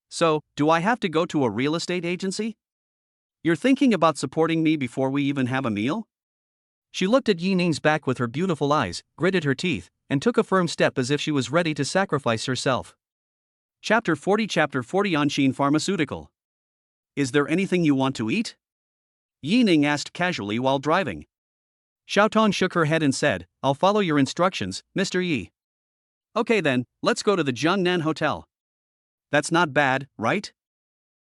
So, do I have to go to a real estate agency? You're thinking about supporting me before we even have a meal? She looked at Yi Ning's back with her beautiful eyes, gritted her teeth, and took a firm step as if she was ready to sacrifice herself. Chapter 40 Anshin Pharmaceutical. Is there anything you want to eat? Yi Ning asked casually while driving. Xiaotong shook her head and said, I'll follow your instructions, Mr. Yi. Okay then, let's go to the Jiangnan Hotel. That's not bad, right?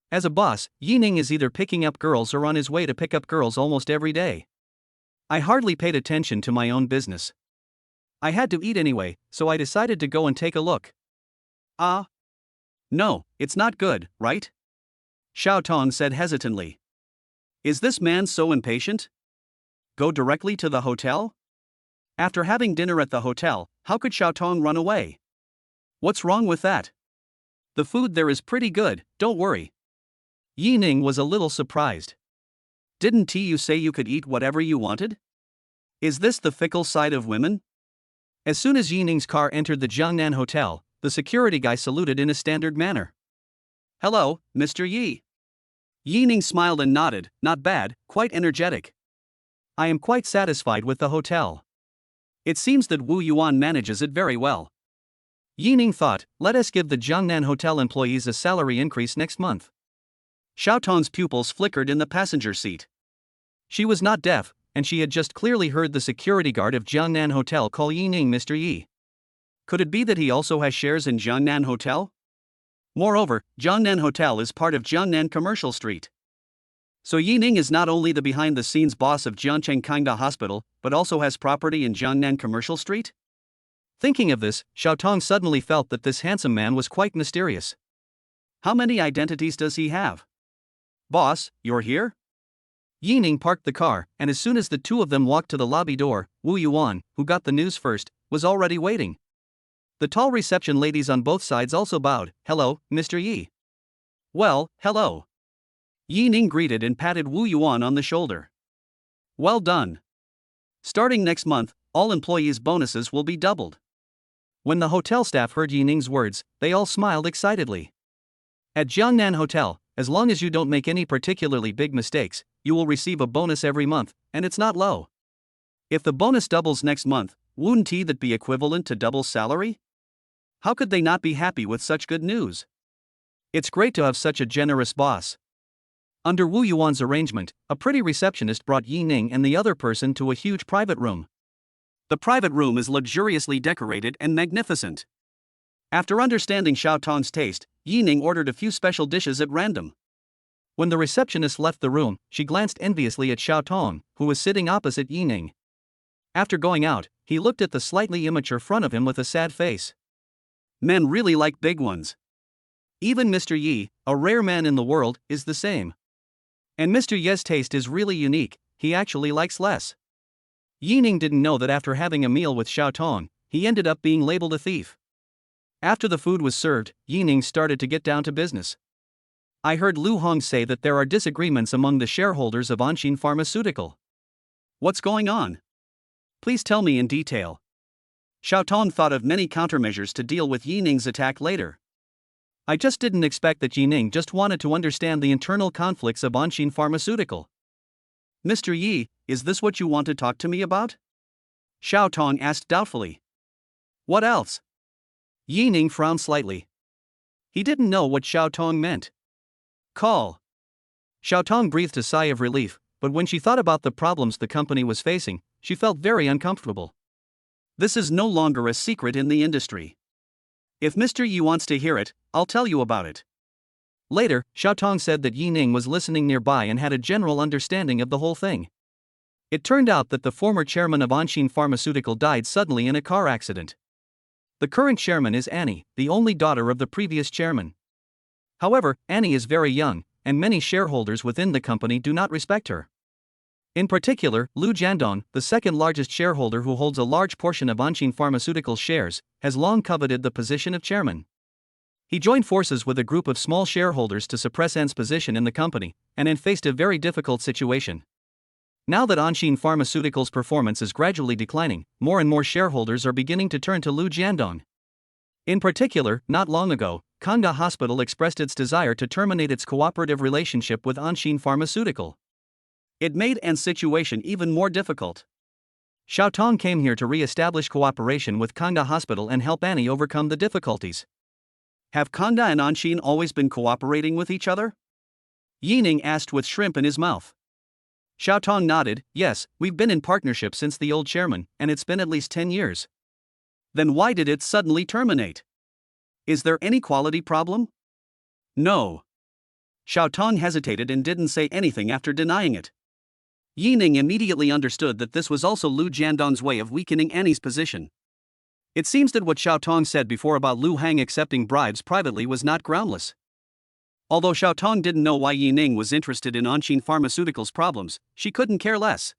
As a boss, Yi Ning is either picking up girls or on his way to pick up girls almost every day. I hardly paid attention to my own business. I had to eat anyway, so I decided to go and take a look. No, it's not good, right? Xiaotong said hesitantly. Is this man so impatient? Go directly to the hotel? After having dinner at the hotel, how could Xiaotong run away? What's wrong with that? The food there is pretty good, don't worry. Yi Ning was a little surprised. Didn't you say you could eat whatever you wanted? Is this the fickle side of women? As soon as Yi Ning's car entered the Jiangnan Hotel, the security guy saluted in a standard manner. Hello, Mr. Yi. Yi Ning smiled and nodded, not bad, quite energetic. I am quite satisfied with the hotel. It seems that Wu Yuan manages it very well. Yi Ning thought, let us give the Jiangnan Hotel employees a salary increase next month. Xiaotong's pupils flickered in the passenger seat. She was not deaf, and she had just clearly heard the security guard of Jiangnan Hotel call Yi Ning Mr. Yi. Could it be that he also has shares in Jiangnan Hotel? Moreover, Jiangnan Hotel is part of Jiangnan Commercial Street. So Yi Ning is not only the behind-the-scenes boss of Jiangcheng Kinda Hospital, but also has property in Jiangnan Commercial Street? Thinking of this, Xiaotong suddenly felt that this handsome man was quite mysterious. How many identities does he have? Boss, you're here? Yi Ning parked the car, and as soon as the two of them walked to the lobby door, Wu Yuan, who got the news first, was already waiting. The tall reception ladies on both sides also bowed. Hello, Mr. Yi. Well, hello. Yi Ning greeted and patted Wu Yuan on the shoulder. Well done. Starting next month, all employees' bonuses will be doubled. When the hotel staff heard Yi Ning's words, they all smiled excitedly. At Jiangnan Hotel, as long as you don't make any particularly big mistakes, you will receive a bonus every month, and it's not low. If the bonus doubles next month, wouldn't that be equivalent to double salary? How could they not be happy with such good news? It's great to have such a generous boss. Under Wu Yuan's arrangement, a pretty receptionist brought Yi Ning and the other person to a huge private room. The private room is luxuriously decorated and magnificent. After understanding Xiaotong's taste, Yi Ning ordered a few special dishes at random. When the receptionist left the room, she glanced enviously at Xiaotong, who was sitting opposite Yi Ning. After going out, he looked at the slightly immature front of him with a sad face. Men really like big ones. Even Mr. Yi, a rare man in the world, is the same. And Mr. Ye's taste is really unique, he actually likes less. Yining didn't know that after having a meal with Xiao Tong, he ended up being labeled a thief. After the food was served, Yining started to get down to business. I heard Lu Hong say that there are disagreements among the shareholders of Anshin Pharmaceutical. What's going on? Please tell me in detail. Xiao Tong thought of many countermeasures to deal with Yining's attack later. I just didn't expect that Yining just wanted to understand the internal conflicts of Anshin Pharmaceutical. Mr. Yi, is this what you want to talk to me about? Xiao Tong asked doubtfully. What else? Yining frowned slightly. He didn't know what Xiao Tong meant. Call. Xiao Tong breathed a sigh of relief, but when she thought about the problems the company was facing, she felt very uncomfortable. This is no longer a secret in the industry. If Mr. Yi wants to hear it, I'll tell you about it. Later, Xiao Tong said that Yining was listening nearby and had a general understanding of the whole thing. It turned out that the former chairman of Anshin Pharmaceutical died suddenly in a car accident. The current chairman is Annie, the only daughter of the previous chairman. However, Annie is very young, and many shareholders within the company do not respect her. In particular, Lu Jiandong, the second largest shareholder who holds a large portion of Anshin Pharmaceutical shares, has long coveted the position of chairman. He joined forces with a group of small shareholders to suppress An's position in the company, and faced a very difficult situation. Now that Anshin Pharmaceutical's performance is gradually declining, more and more shareholders are beginning to turn to Lu Jiandong. In particular, not long ago, Kanga Hospital expressed its desire to terminate its cooperative relationship with Anshin Pharmaceutical. It made An's situation even more difficult. Xiao Tong came here to re-establish cooperation with Kanga Hospital and help Annie overcome the difficulties. Have Kanga and Anshin always been cooperating with each other? Yining asked with shrimp in his mouth. Xiao Tong nodded, yes, we've been in partnership since the old chairman, and it's been at least 10 years. Then why did it suddenly terminate? Is there any quality problem? No. Xiao Tong hesitated and didn't say anything after denying it. Yining immediately understood that this was also Lu Jiandong's way of weakening Annie's position. It seems that what Xiao Tong said before about Lu Hang accepting bribes privately was not groundless. Although Xiao Tong didn't know why Yining was interested in Anshin Pharmaceutical's problems, she couldn't care less.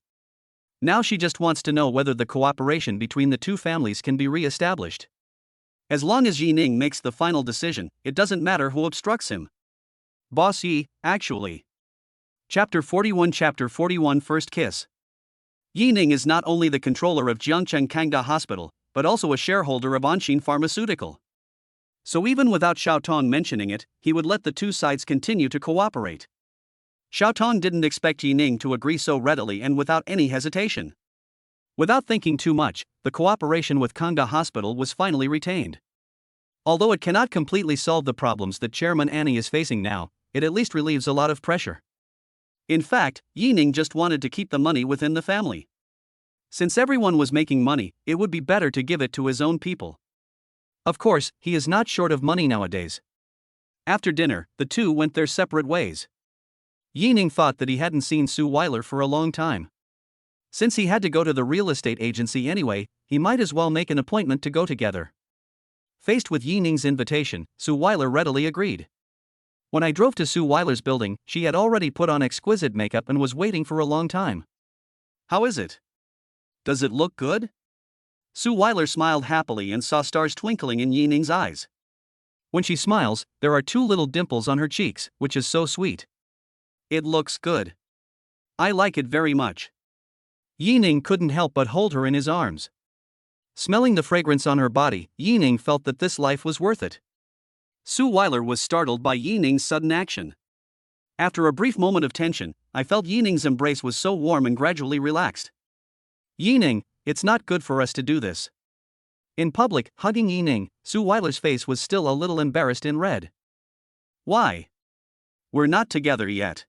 Now she just wants to know whether the cooperation between the two families can be re-established. As long as Yining makes the final decision, it doesn't matter who obstructs him. Boss Yi, actually. Chapter 41 First Kiss. Yining is not only the controller of Jiangcheng Kangda Hospital, but also a shareholder of Anshin Pharmaceutical. So even without Xiao Tong mentioning it, he would let the two sides continue to cooperate. Xiao Tong didn't expect Yining to agree so readily and without any hesitation. Without thinking too much, the cooperation with Kangda Hospital was finally retained. Although it cannot completely solve the problems that Chairman Annie is facing now, it at least relieves a lot of pressure. In fact, Yining just wanted to keep the money within the family. Since everyone was making money, it would be better to give it to his own people. Of course, he is not short of money nowadays. After dinner, the two went their separate ways. Yining thought that he hadn't seen Suile for a long time. Since he had to go to the real estate agency anyway, he might as well make an appointment to go together. Faced with Yining's invitation, Suile readily agreed. When I drove to Suile's building, she had already put on exquisite makeup and was waiting for a long time. How is it? Does it look good? Suile smiled happily and saw stars twinkling in Yining's eyes. When she smiles, there are two little dimples on her cheeks, which is so sweet. It looks good. I like it very much. Yining couldn't help but hold her in his arms. Smelling the fragrance on her body, Yining felt that this life was worth it. Suile was startled by Yining's sudden action. After a brief moment of tension, I felt Yining's embrace was so warm and gradually relaxed. Yining, it's not good for us to do this. In public, hugging Yining, Suile's face was still a little embarrassed and red. Why? We're not together yet.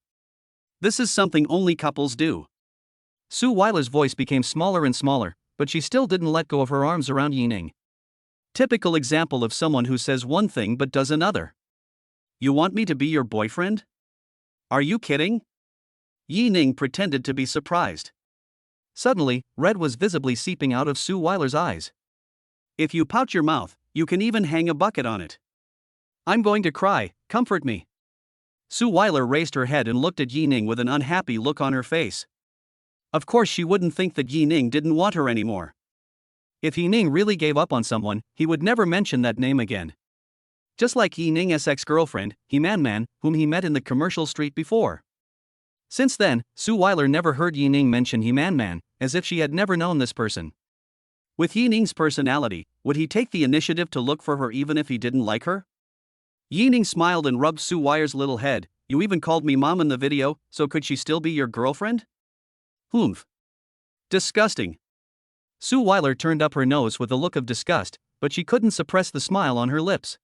This is something only couples do. Suile's voice became smaller and smaller, but she still didn't let go of her arms around Yining. Typical example of someone who says one thing but does another. You want me to be your boyfriend? Are you kidding? Yining pretended to be surprised. Suddenly, red was visibly seeping out of Suile's eyes. If you pout your mouth, you can even hang a bucket on it. I'm going to cry, comfort me. Suile raised her head and looked at Yining with an unhappy look on her face. Of course she wouldn't think that Yining didn't want her anymore. If Yining really gave up on someone, he would never mention that name again. Just like Yining's ex-girlfriend, Man, whom he met in the commercial street before. Since then, Suile never heard Yining mention Man, as if she had never known this person. With Yining's personality, would he take the initiative to look for her even if he didn't like her? Yining smiled and rubbed Suile's little head. You even called me mom in the video, so could she still be your girlfriend? Humph. Disgusting. Suile turned up her nose with a look of disgust, but she couldn't suppress the smile on her lips.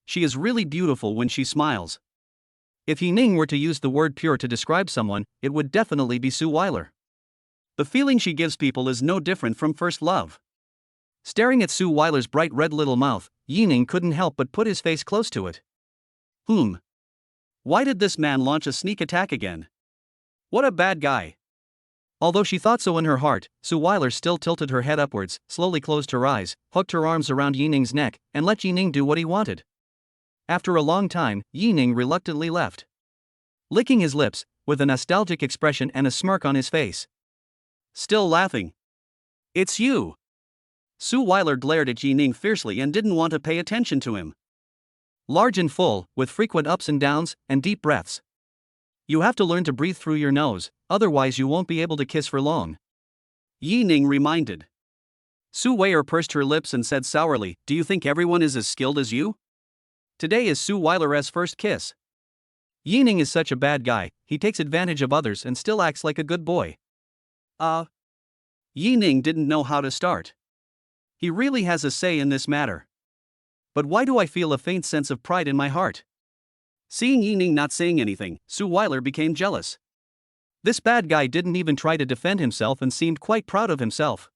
She is really beautiful when she smiles. If Yining were to use the word pure to describe someone, it would definitely be Suile. The feeling she gives people is no different from first love. Staring at Suile's bright red little mouth, Yining couldn't help but put his face close to it. Why did this man launch a sneak attack again? What a bad guy. Although she thought so in her heart, Suile still tilted her head upwards, slowly closed her eyes, hooked her arms around Yining's neck, and let Yining do what he wanted. After a long time, Yining reluctantly left. Licking his lips, with a nostalgic expression and a smirk on his face. Still laughing. It's you. Suile glared at Yining fiercely and didn't want to pay attention to him. Large and full, with frequent ups and downs, and deep breaths. You have to learn to breathe through your nose, otherwise you won't be able to kiss for long. Yining reminded. Suile pursed her lips and said sourly, Do you think everyone is as skilled as you? Today is Suile's first kiss. Yining is such a bad guy, he takes advantage of others and still acts like a good boy. Yining didn't know how to start. He really has a say in this matter. But why do I feel a faint sense of pride in my heart? Seeing Yining not saying anything, Suile became jealous. This bad guy didn't even try to defend himself and seemed quite proud of himself.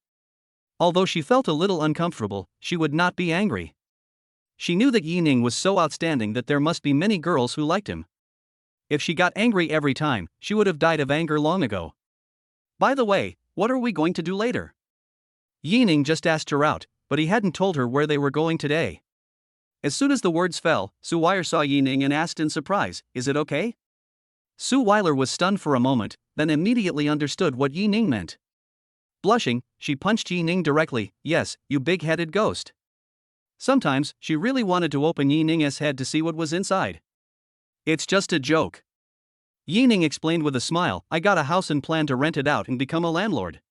Although she felt a little uncomfortable, she would not be angry. She knew that Yining was so outstanding that there must be many girls who liked him. If she got angry every time, she would have died of anger long ago. By the way, what are we going to do later? Yining just asked her out, but he hadn't told her where they were going today. As soon as the words fell, Suile saw Yining and asked in surprise, Is it okay? Suile was stunned for a moment, then immediately understood what Yining meant. Blushing, she punched Yining directly. Yes, you big-headed ghost. Sometimes, she really wanted to open Yining's head to see what was inside. It's just a joke. Yining explained with a smile, I got a house and plan to rent it out and become a landlord.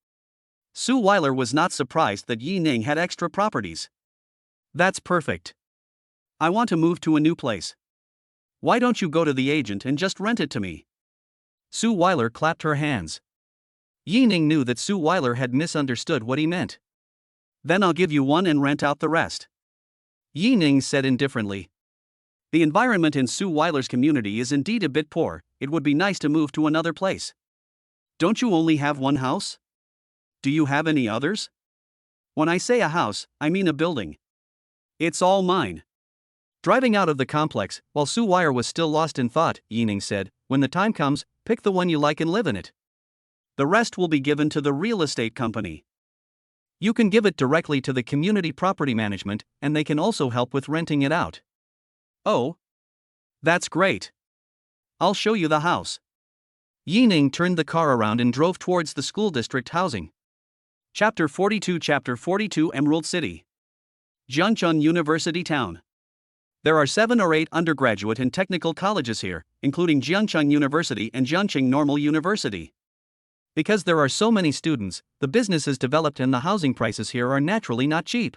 Suile was not surprised that Yining had extra properties. That's perfect. I want to move to a new place. Why don't you go to the agent and just rent it to me? Suile clapped her hands. Yining knew that Suile had misunderstood what he meant. Then I'll give you one and rent out the rest. Yining said indifferently. The environment in Suile's community is indeed a bit poor, it would be nice to move to another place. Don't you only have one house? Do you have any others? When I say a house, I mean a building. It's all mine. Driving out of the complex, while Suile was still lost in thought, Yining said, When the time comes, pick the one you like and live in it. The rest will be given to the real estate company. You can give it directly to the community property management, and they can also help with renting it out. Oh? That's great. I'll show you the house. Yining turned the car around and drove towards the school district housing. Chapter 42 Emerald City. Jiangcheng University Town. There are 7 or 8 undergraduate and technical colleges here, including Jiangcheng University and Jiangcheng Normal University. Because there are so many students, the business is developed and the housing prices here are naturally not cheap.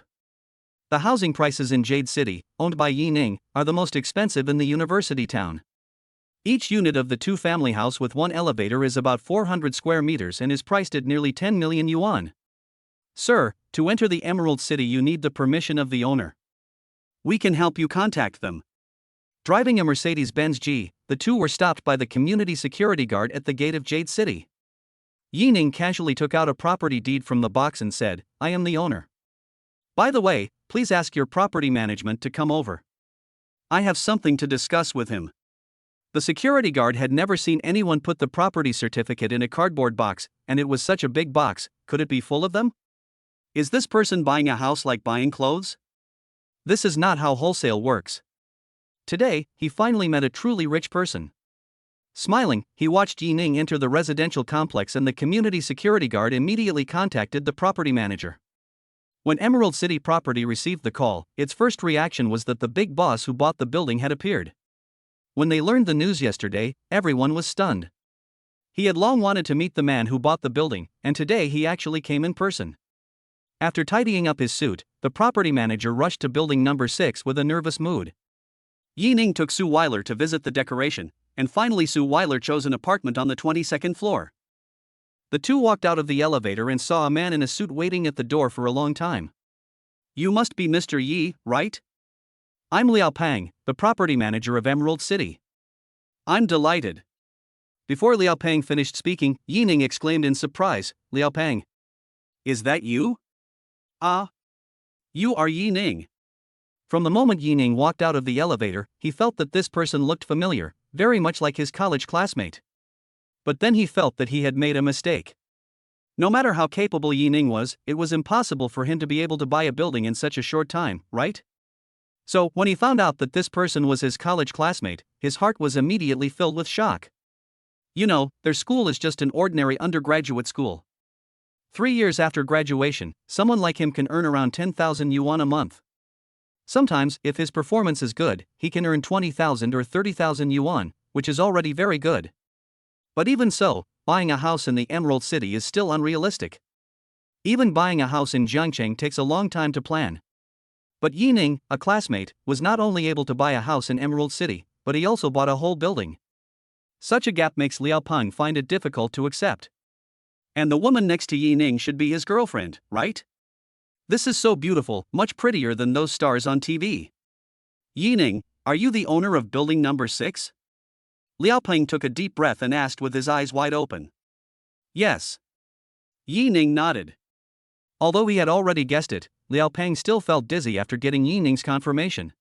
The housing prices in Jade City, owned by Yining, are the most expensive in the university town. Each unit of the 2-family house with 1 elevator is about 400 square meters and is priced at nearly 10 million yuan. Sir, to enter the Emerald City you need the permission of the owner. We can help you contact them. Driving a Mercedes-Benz G, the two were stopped by the community security guard at the gate of Jade City. Yining casually took out a property deed from the box and said, I am the owner. By the way, please ask your property management to come over. I have something to discuss with him. The security guard had never seen anyone put the property certificate in a cardboard box, and it was such a big box, could it be full of them? Is this person buying a house like buying clothes? This is not how wholesale works. Today, he finally met a truly rich person. Smiling, he watched Yi Ning enter the residential complex and the community security guard immediately contacted the property manager. When Emerald City Property received the call, its first reaction was that the big boss who bought the building had appeared. When they learned the news yesterday, everyone was stunned. He had long wanted to meet the man who bought the building, and today he actually came in person. After tidying up his suit, the property manager rushed to building number 6 with a nervous mood. Yi Ning took Suile to visit the decoration, and finally Suile chose an apartment on the 22nd floor. The two walked out of the elevator and saw a man in a suit waiting at the door for a long time. "You must be Mr. Yi, right? I'm Liao Pang, the property manager of Emerald City." "I'm delighted." Before Liao Pang finished speaking, Yi Ning exclaimed in surprise, "Liao Pang. Is that you?" "Ah. You are Yi Ning." From the moment Yi Ning walked out of the elevator, he felt that this person looked familiar, very much like his college classmate. But then he felt that he had made a mistake. No matter how capable Yi Ning was, it was impossible for him to be able to buy a building in such a short time, right? So, when he found out that this person was his college classmate, his heart was immediately filled with shock. You know, their school is just an ordinary undergraduate school. 3 years after graduation, someone like him can earn around 10,000 yuan a month. Sometimes, if his performance is good, he can earn 20,000 or 30,000 yuan, which is already very good. But even so, buying a house in the Emerald City is still unrealistic. Even buying a house in Jiangcheng takes a long time to plan. But Yi Ning, a classmate, was not only able to buy a house in Emerald City, but he also bought a whole building. Such a gap makes Liao Peng find it difficult to accept. And the woman next to Yi Ning should be his girlfriend, right? This is so beautiful, much prettier than those stars on TV. "Yi Ning, are you the owner of building number 6? Liao Peng took a deep breath and asked with his eyes wide open. "Yes." Yi Ning nodded. Although he had already guessed it, Liao Peng still felt dizzy after getting Yi Ning's confirmation.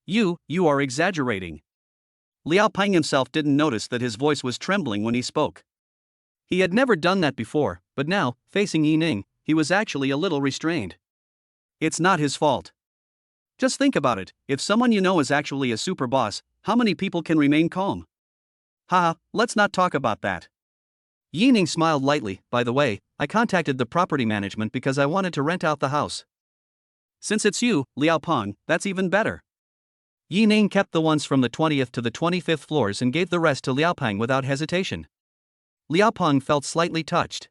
You are exaggerating." Liao Peng himself didn't notice that his voice was trembling when he spoke. He had never done that before, but now, facing Yi Ning, he was actually a little restrained. It's not his fault. Just think about it, if someone you know is actually a super boss, how many people can remain calm? Haha, let's not talk about that. Yi Ning smiled lightly. "By the way, I contacted the property management because I wanted to rent out the house." "Since it's you, Liao Peng, that's even better." Yi Ning kept the ones from the 20th to the 25th floors and gave the rest to Liao Peng without hesitation. Liao Peng felt slightly touched.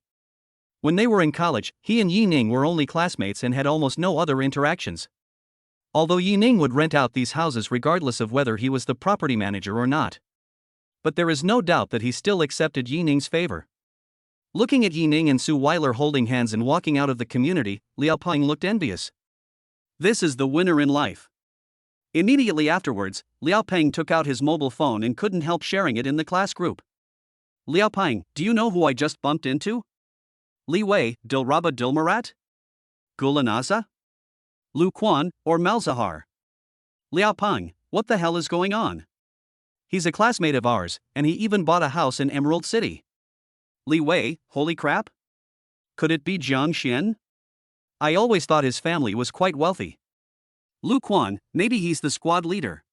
When they were in college, he and Yi Ning were only classmates and had almost no other interactions. Although Yi Ning would rent out these houses regardless of whether he was the property manager or not. But there is no doubt that he still accepted Yi Ning's favor. Looking at Yi Ning and Suile holding hands and walking out of the community, Liao Peng looked envious. This is the winner in life. Immediately afterwards, Liao Peng took out his mobile phone and couldn't help sharing it in the class group. "Liao Peng, do you know who I just bumped into? Li Wei, Dilraba Dilmarat? Gulanaza? Lu Quan, or Malzahar? Liao Peng, what the hell is going on? He's a classmate of ours, and he even bought a house in Emerald City. Li Wei, holy crap? Could it be Jiang Xian? I always thought his family was quite wealthy. Lu Quan, maybe he's the squad leader.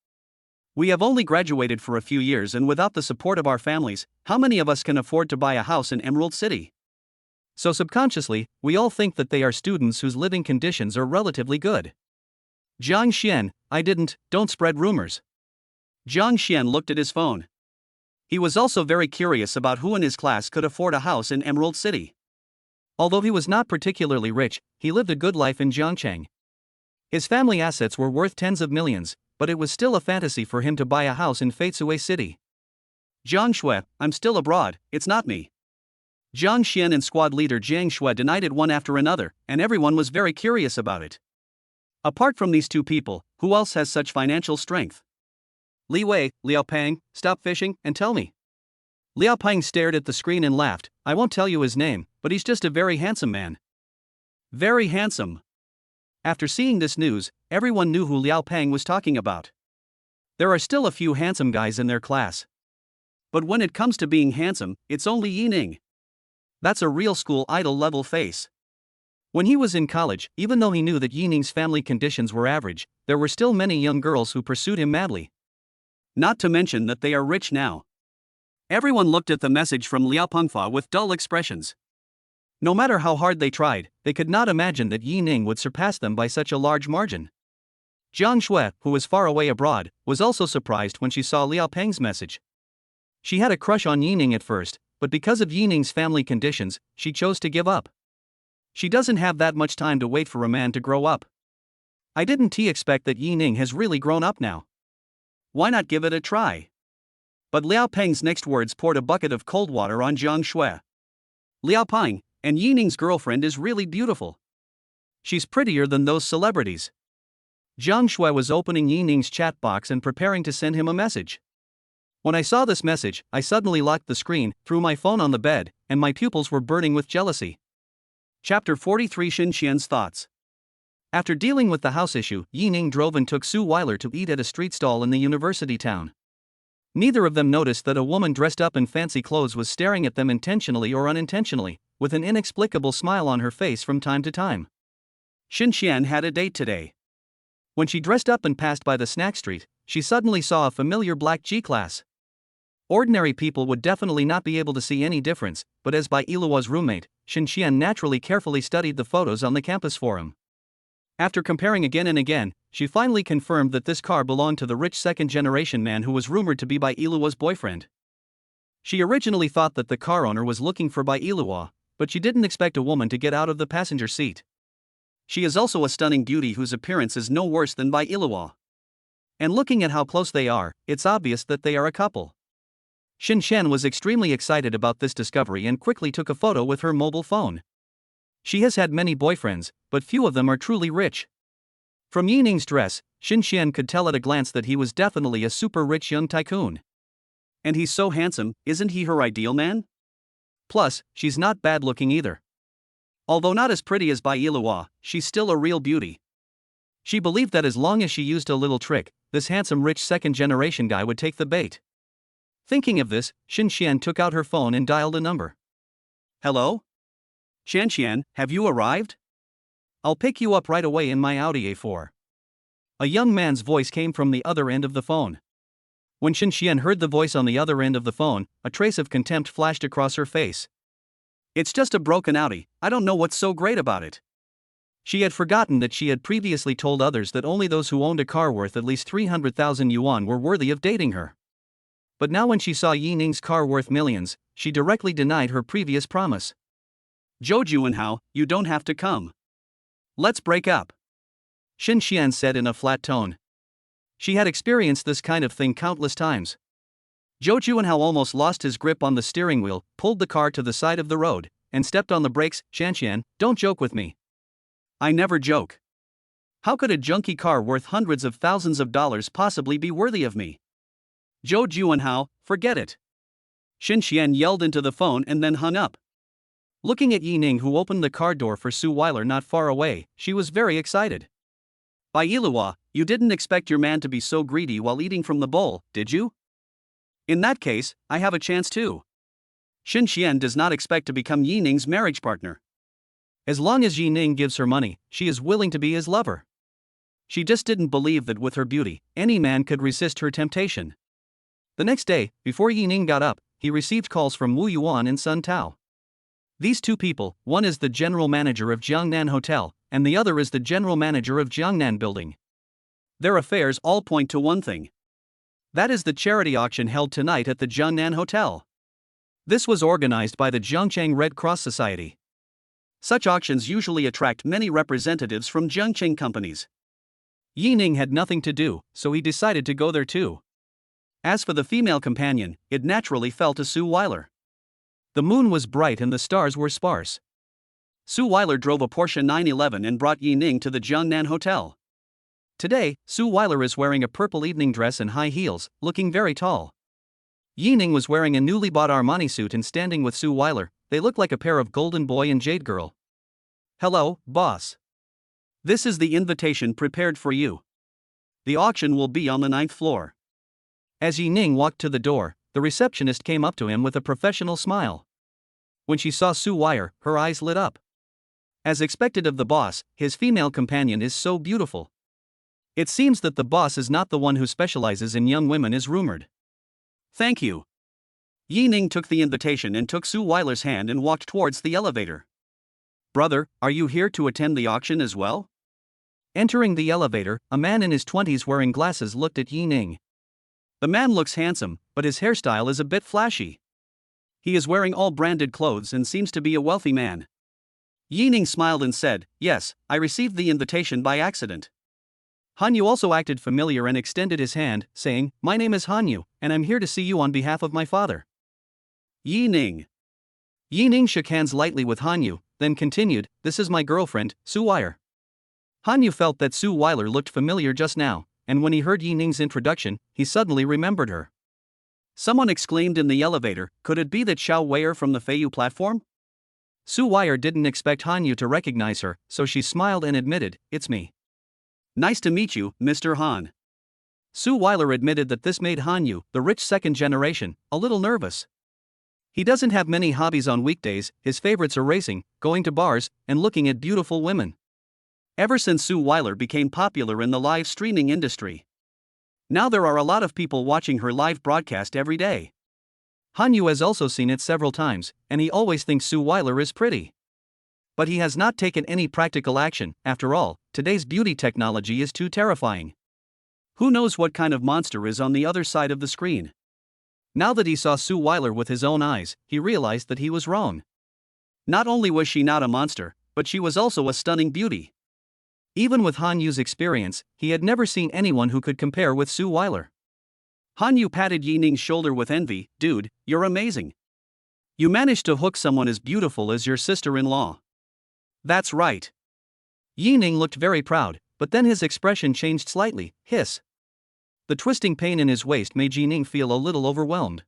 We have only graduated for a few years, and without the support of our families, how many of us can afford to buy a house in Emerald City? So subconsciously, we all think that they are students whose living conditions are relatively good. Jiang Xian, don't spread rumors." Jiang Xian looked at his phone. He was also very curious about who in his class could afford a house in Emerald City. Although he was not particularly rich, he lived a good life in Jiangcheng. His family assets were worth tens of millions, but it was still a fantasy for him to buy a house in Suile City. "Jiang Shui, I'm still abroad, it's not me." Jiang Xian and squad leader Jiang Shui denied it one after another, and everyone was very curious about it. Apart from these two people, who else has such financial strength? "Li Wei, Liao Peng, stop fishing and tell me." Liao Peng stared at the screen and laughed. "I won't tell you his name, but he's just a very handsome man." Very handsome. After seeing this news, everyone knew who Liao Peng was talking about. There are still a few handsome guys in their class. But when it comes to being handsome, it's only Yi Ning. That's a real school idol level face. When he was in college, even though he knew that Yi Ning's family conditions were average, there were still many young girls who pursued him madly, Not to mention that they are rich now. Everyone looked at the message from Liao Pengfa with dull expressions. No matter how hard they tried, they could not imagine that Yi Ning would surpass them by such a large margin. Jiang Shui, who was far away abroad, was also surprised when she saw Liao Peng's message. She had a crush on Yi Ning at first, but because of Yi Ning's family conditions, she chose to give up. She doesn't have that much time to wait for a man to grow up. I didn't expect that Yi Ning has really grown up now. Why not give it a try? But Liao Peng's next words poured a bucket of cold water on Jiang Shui. Liao Peng, and Yi Ning's girlfriend is really beautiful. She's prettier than those celebrities. Jiang Shui was opening Yi Ning's chat box and preparing to send him a message. When I saw this message, I suddenly locked the screen, threw my phone on the bed, and my pupils were burning with jealousy. Chapter 43 Xin Xian's Thoughts. After dealing with the house issue, Yi Ning drove and took Suile to eat at a street stall in the university town. Neither of them noticed that a woman dressed up in fancy clothes was staring at them intentionally or unintentionally, with an inexplicable smile on her face from time to time. Xin Xian had a date today. When she dressed up and passed by the snack street, she suddenly saw a familiar black G-class. Ordinary people would definitely not be able to see any difference, but as Bai Yiluo's roommate, Xin Xian naturally carefully studied the photos on the campus forum. After comparing again and again, she finally confirmed that this car belonged to the rich second-generation man who was rumored to be Bai Yiluo's boyfriend. She originally thought that the car owner was looking for Bai Yiluo, but she didn't expect a woman to get out of the passenger seat. She is also a stunning beauty whose appearance is no worse than Bai Yiluo. And looking at how close they are, it's obvious that they are a couple. Xin Xian was extremely excited about this discovery and quickly took a photo with her mobile phone. She has had many boyfriends, but few of them are truly rich. From Yi Ning's dress, Xin Xian could tell at a glance that he was definitely a super rich young tycoon. And he's so handsome, isn't he her ideal man? Plus, she's not bad looking either. Although not as pretty as Bai Yiluo, she's still a real beauty. She believed that as long as she used a little trick, this handsome rich second-generation guy would take the bait. Thinking of this, Xin Xian took out her phone and dialed a number. Hello? Xian, have you arrived? I'll pick you up right away in my Audi A4. A young man's voice came from the other end of the phone. When Xin Xian heard the voice on the other end of the phone, a trace of contempt flashed across her face. It's just a broken Audi, I don't know what's so great about it. She had forgotten that she had previously told others that only those who owned a car worth at least 300,000 yuan were worthy of dating her. But now when she saw Yi Ning's car worth millions, she directly denied her previous promise. Zhou Juanhao, you don't have to come. Let's break up. Xin Xian said in a flat tone. She had experienced this kind of thing countless times. Zhou Juanhao almost lost his grip on the steering wheel, pulled the car to the side of the road, and stepped on the brakes. Xian, don't joke with me. I never joke. How could a junky car worth hundreds of thousands of dollars possibly be worthy of me? Zhou Juanhao, forget it. Xin Xian yelled into the phone and then hung up. Looking at Yi Ning, who opened the car door for Suile not far away, she was very excited. Bai Yiluo, you didn't expect your man to be so greedy while eating from the bowl, did you? In that case, I have a chance too. Xin Xian does not expect to become Yi Ning's marriage partner. As long as Yi Ning gives her money, she is willing to be his lover. She just didn't believe that with her beauty, any man could resist her temptation. The next day, before Yi Ning got up, he received calls from Wu Yuan and Sun Tao. These two people, one is the general manager of Jiangnan Hotel, and the other is the general manager of Jiangnan Building. Their affairs all point to one thing. That is the charity auction held tonight at the Jiangnan Hotel. This was organized by the Jiangcheng Red Cross Society. Such auctions usually attract many representatives from Jiangcheng companies. Yi Ning had nothing to do, so he decided to go there too. As for the female companion, it naturally fell to Suile. The moon was bright and the stars were sparse. Suile drove a Porsche 911 and brought Yi Ning to the Jiangnan Hotel. Today, Suile is wearing a purple evening dress and high heels, looking very tall. Yi Ning was wearing a newly bought Armani suit and standing with Suile, they look like a pair of golden boy and jade girl. Hello, boss. This is the invitation prepared for you. The auction will be on the 9th floor. As Yi Ning walked to the door, the receptionist came up to him with a professional smile. When she saw Suile, her eyes lit up. As expected of the boss, his female companion is so beautiful. It seems that the boss is not the one who specializes in young women is rumored. Thank you. Yi Ning took the invitation and took Suile's hand and walked towards the elevator. Brother, are you here to attend the auction as well? Entering the elevator, a man in his 20s wearing glasses looked at Yi Ning. The man looks handsome, but his hairstyle is a bit flashy. He is wearing all branded clothes and seems to be a wealthy man. Yi Ning smiled and said, "Yes, I received the invitation by accident." Hanyu also acted familiar and extended his hand, saying, "My name is Hanyu, and I'm here to see you on behalf of my father." Yi Ning. Yi Ning shook hands lightly with Hanyu, then continued, "This is my girlfriend, Suile." Hanyu felt that Suile looked familiar just now, and when he heard Yi Ning's introduction, he suddenly remembered her. Someone exclaimed in the elevator, "Could it be that Xiao Weier from the Feiyu platform?" Suile didn't expect Hanyu to recognize her, so she smiled and admitted, "It's me." "Nice to meet you, Mr. Han." Suile admitted that this made Hanyu, the rich second generation, a little nervous. He doesn't have many hobbies on weekdays, his favorites are racing, going to bars, and looking at beautiful women. Ever since Suile became popular in the live streaming industry, now there are a lot of people watching her live broadcast every day. Hanyu has also seen it several times, and he always thinks Suile is pretty. But he has not taken any practical action. After all, today's beauty technology is too terrifying. Who knows what kind of monster is on the other side of the screen? Now that he saw Suile with his own eyes, he realized that he was wrong. Not only was she not a monster, but she was also a stunning beauty. Even with Hanyu's experience, he had never seen anyone who could compare with Suile. Hanyu patted Yi Ning's shoulder with envy. "Dude, you're amazing. You managed to hook someone as beautiful as your sister-in-law." "That's right." Yi Ning looked very proud, but then his expression changed slightly. Hiss. The twisting pain in his waist made Yi Ning feel a little overwhelmed.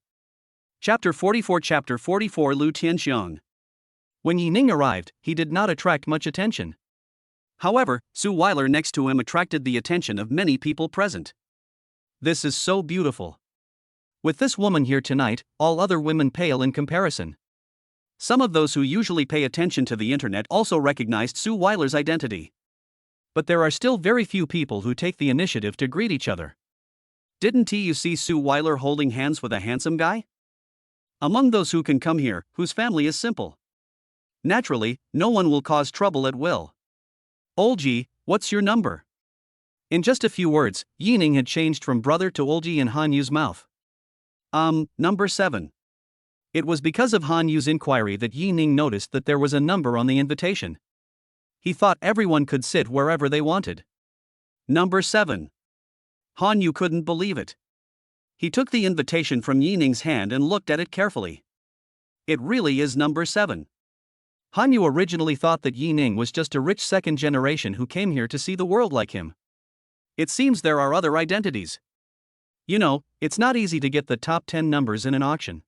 Chapter 44 Lu Tianxiang. When Yi Ning arrived, he did not attract much attention. However, Suile next to him attracted the attention of many people present. "This is so beautiful. With this woman here tonight, all other women pale in comparison." Some of those who usually pay attention to the internet also recognized Suile's identity. But there are still very few people who take the initiative to greet each other. "Didn't you see Suile holding hands with a handsome guy? Among those who can come here, whose family is simple. Naturally, no one will cause trouble at will. Olji, what's your number?" In just a few words, Yi Ning had changed from brother to Olji in Hanyu's mouth. Number 7. It was because of Hanyu's inquiry that Yi Ning noticed that there was a number on the invitation. He thought everyone could sit wherever they wanted. Number 7. Hanyu couldn't believe it. He took the invitation from Yi Ning's hand and looked at it carefully. It really is number 7. Hanyu originally thought that Yi Ning was just a rich second generation who came here to see the world like him. It seems there are other identities. You know, it's not easy to get the top 10 numbers in an auction.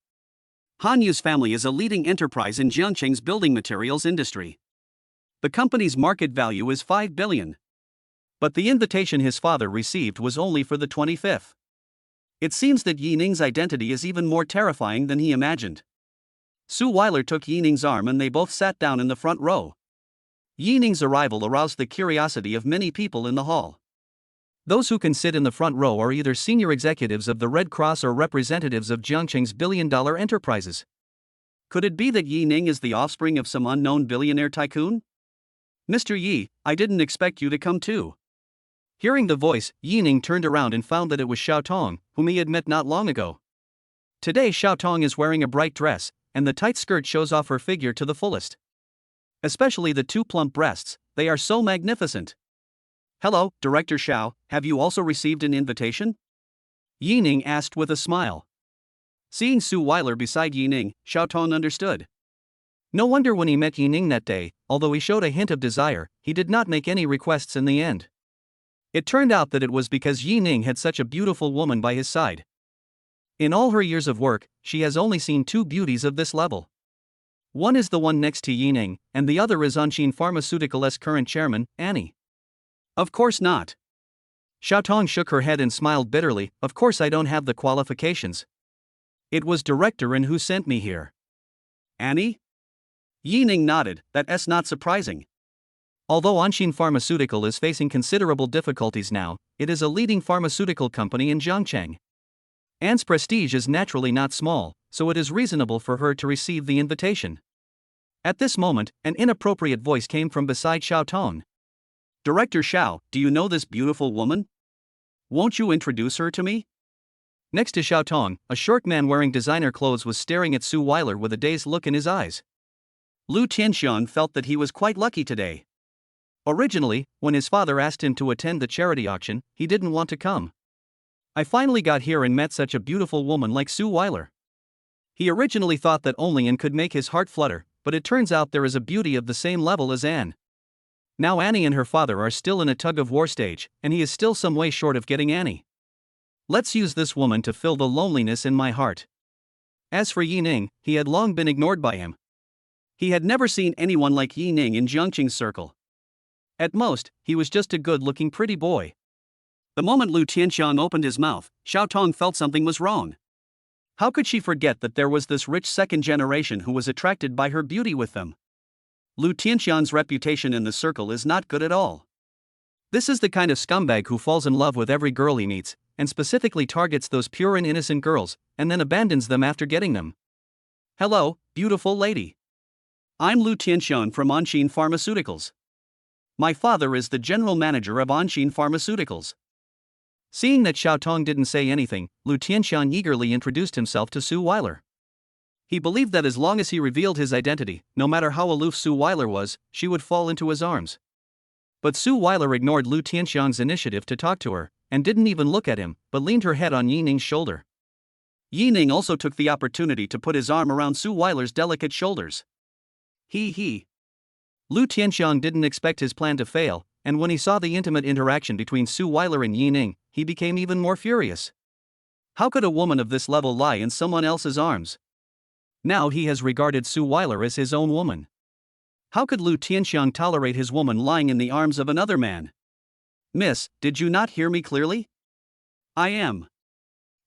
Hanyu's family is a leading enterprise in Jiangcheng's building materials industry. The company's market value is 5 billion. But the invitation his father received was only for the 25th. It seems that Yi Ning's identity is even more terrifying than he imagined. Suile took Yi Ning's arm and they both sat down in the front row. Yi Ning's arrival aroused the curiosity of many people in the hall. Those who can sit in the front row are either senior executives of the Red Cross or representatives of Jiangcheng's billion-dollar enterprises. Could it be that Yi Ning is the offspring of some unknown billionaire tycoon? "Mr. Yi, I didn't expect you to come too." Hearing the voice, Yi Ning turned around and found that it was Xiao Tong, whom he had met not long ago. Today Xiao Tong is wearing a bright dress, and the tight skirt shows off her figure to the fullest. Especially the two plump breasts, they are so magnificent. "Hello, Director Xiao, have you also received an invitation?" Yi Ning asked with a smile. Seeing Suile beside Yi Ning, Xiao Tong understood. No wonder when he met Yi Ning that day, although he showed a hint of desire, he did not make any requests in the end. It turned out that it was because Yi Ning had such a beautiful woman by his side. In all her years of work, she has only seen 2 beauties of this level. One is the one next to Yi Ning, and the other is Anqin Pharmaceutical's current chairman, Annie. Of course not. Xiao Tong shook her head and smiled bitterly. Of course I don't have the qualifications. It was Director N who sent me here. Annie? Yi Ning nodded. That's not surprising. Although Anshin Pharmaceutical is facing considerable difficulties now, it is a leading pharmaceutical company in Zhangcheng. Anne's prestige is naturally not small, so it is reasonable for her to receive the invitation. At this moment, an inappropriate voice came from beside Xiao Tong. "Director Xiao, do you know this beautiful woman? Won't you introduce her to me?" Next to Xiao Tong, a short man wearing designer clothes was staring at Suile with a dazed look in his eyes. Lu Tianxiang felt that he was quite lucky today. Originally, when his father asked him to attend the charity auction, he didn't want to come. "I finally got here and met such a beautiful woman like Suile." He originally thought that only Anne could make his heart flutter, but it turns out there is a beauty of the same level as Anne. Now Annie and her father are still in a tug-of-war stage, and he is still some way short of getting Annie. Let's use this woman to fill the loneliness in my heart. As for Yi Ning, he had long been ignored by him. He had never seen anyone like Yi Ning in Jiangqing's circle. At most, he was just a good-looking pretty boy. The moment Lu Tianxiang opened his mouth, Xiao Tong felt something was wrong. How could she forget that there was this rich second generation who was attracted by her beauty with them? Lu Tianxiang's reputation in the circle is not good at all. This is the kind of scumbag who falls in love with every girl he meets, and specifically targets those pure and innocent girls, and then abandons them after getting them. "Hello, beautiful lady. I'm Lu Tianxiang from Anshin Pharmaceuticals. My father is the general manager of Anshin Pharmaceuticals." Seeing that Xiao Tong didn't say anything, Lu Tianxiang eagerly introduced himself to Suile. He believed that as long as he revealed his identity, no matter how aloof Suile was, she would fall into his arms. But Suile ignored Lu Tianxiang's initiative to talk to her, and didn't even look at him, but leaned her head on Yi Ning's shoulder. Yi Ning also took the opportunity to put his arm around Suile's delicate shoulders. He. Lu Tianxiang didn't expect his plan to fail, and when he saw the intimate interaction between Suile and Yi Ning, he became even more furious. How could a woman of this level lie in someone else's arms? Now he has regarded Suile as his own woman. How could Lu Tianxiang tolerate his woman lying in the arms of another man? "Miss, did you not hear me clearly? I am."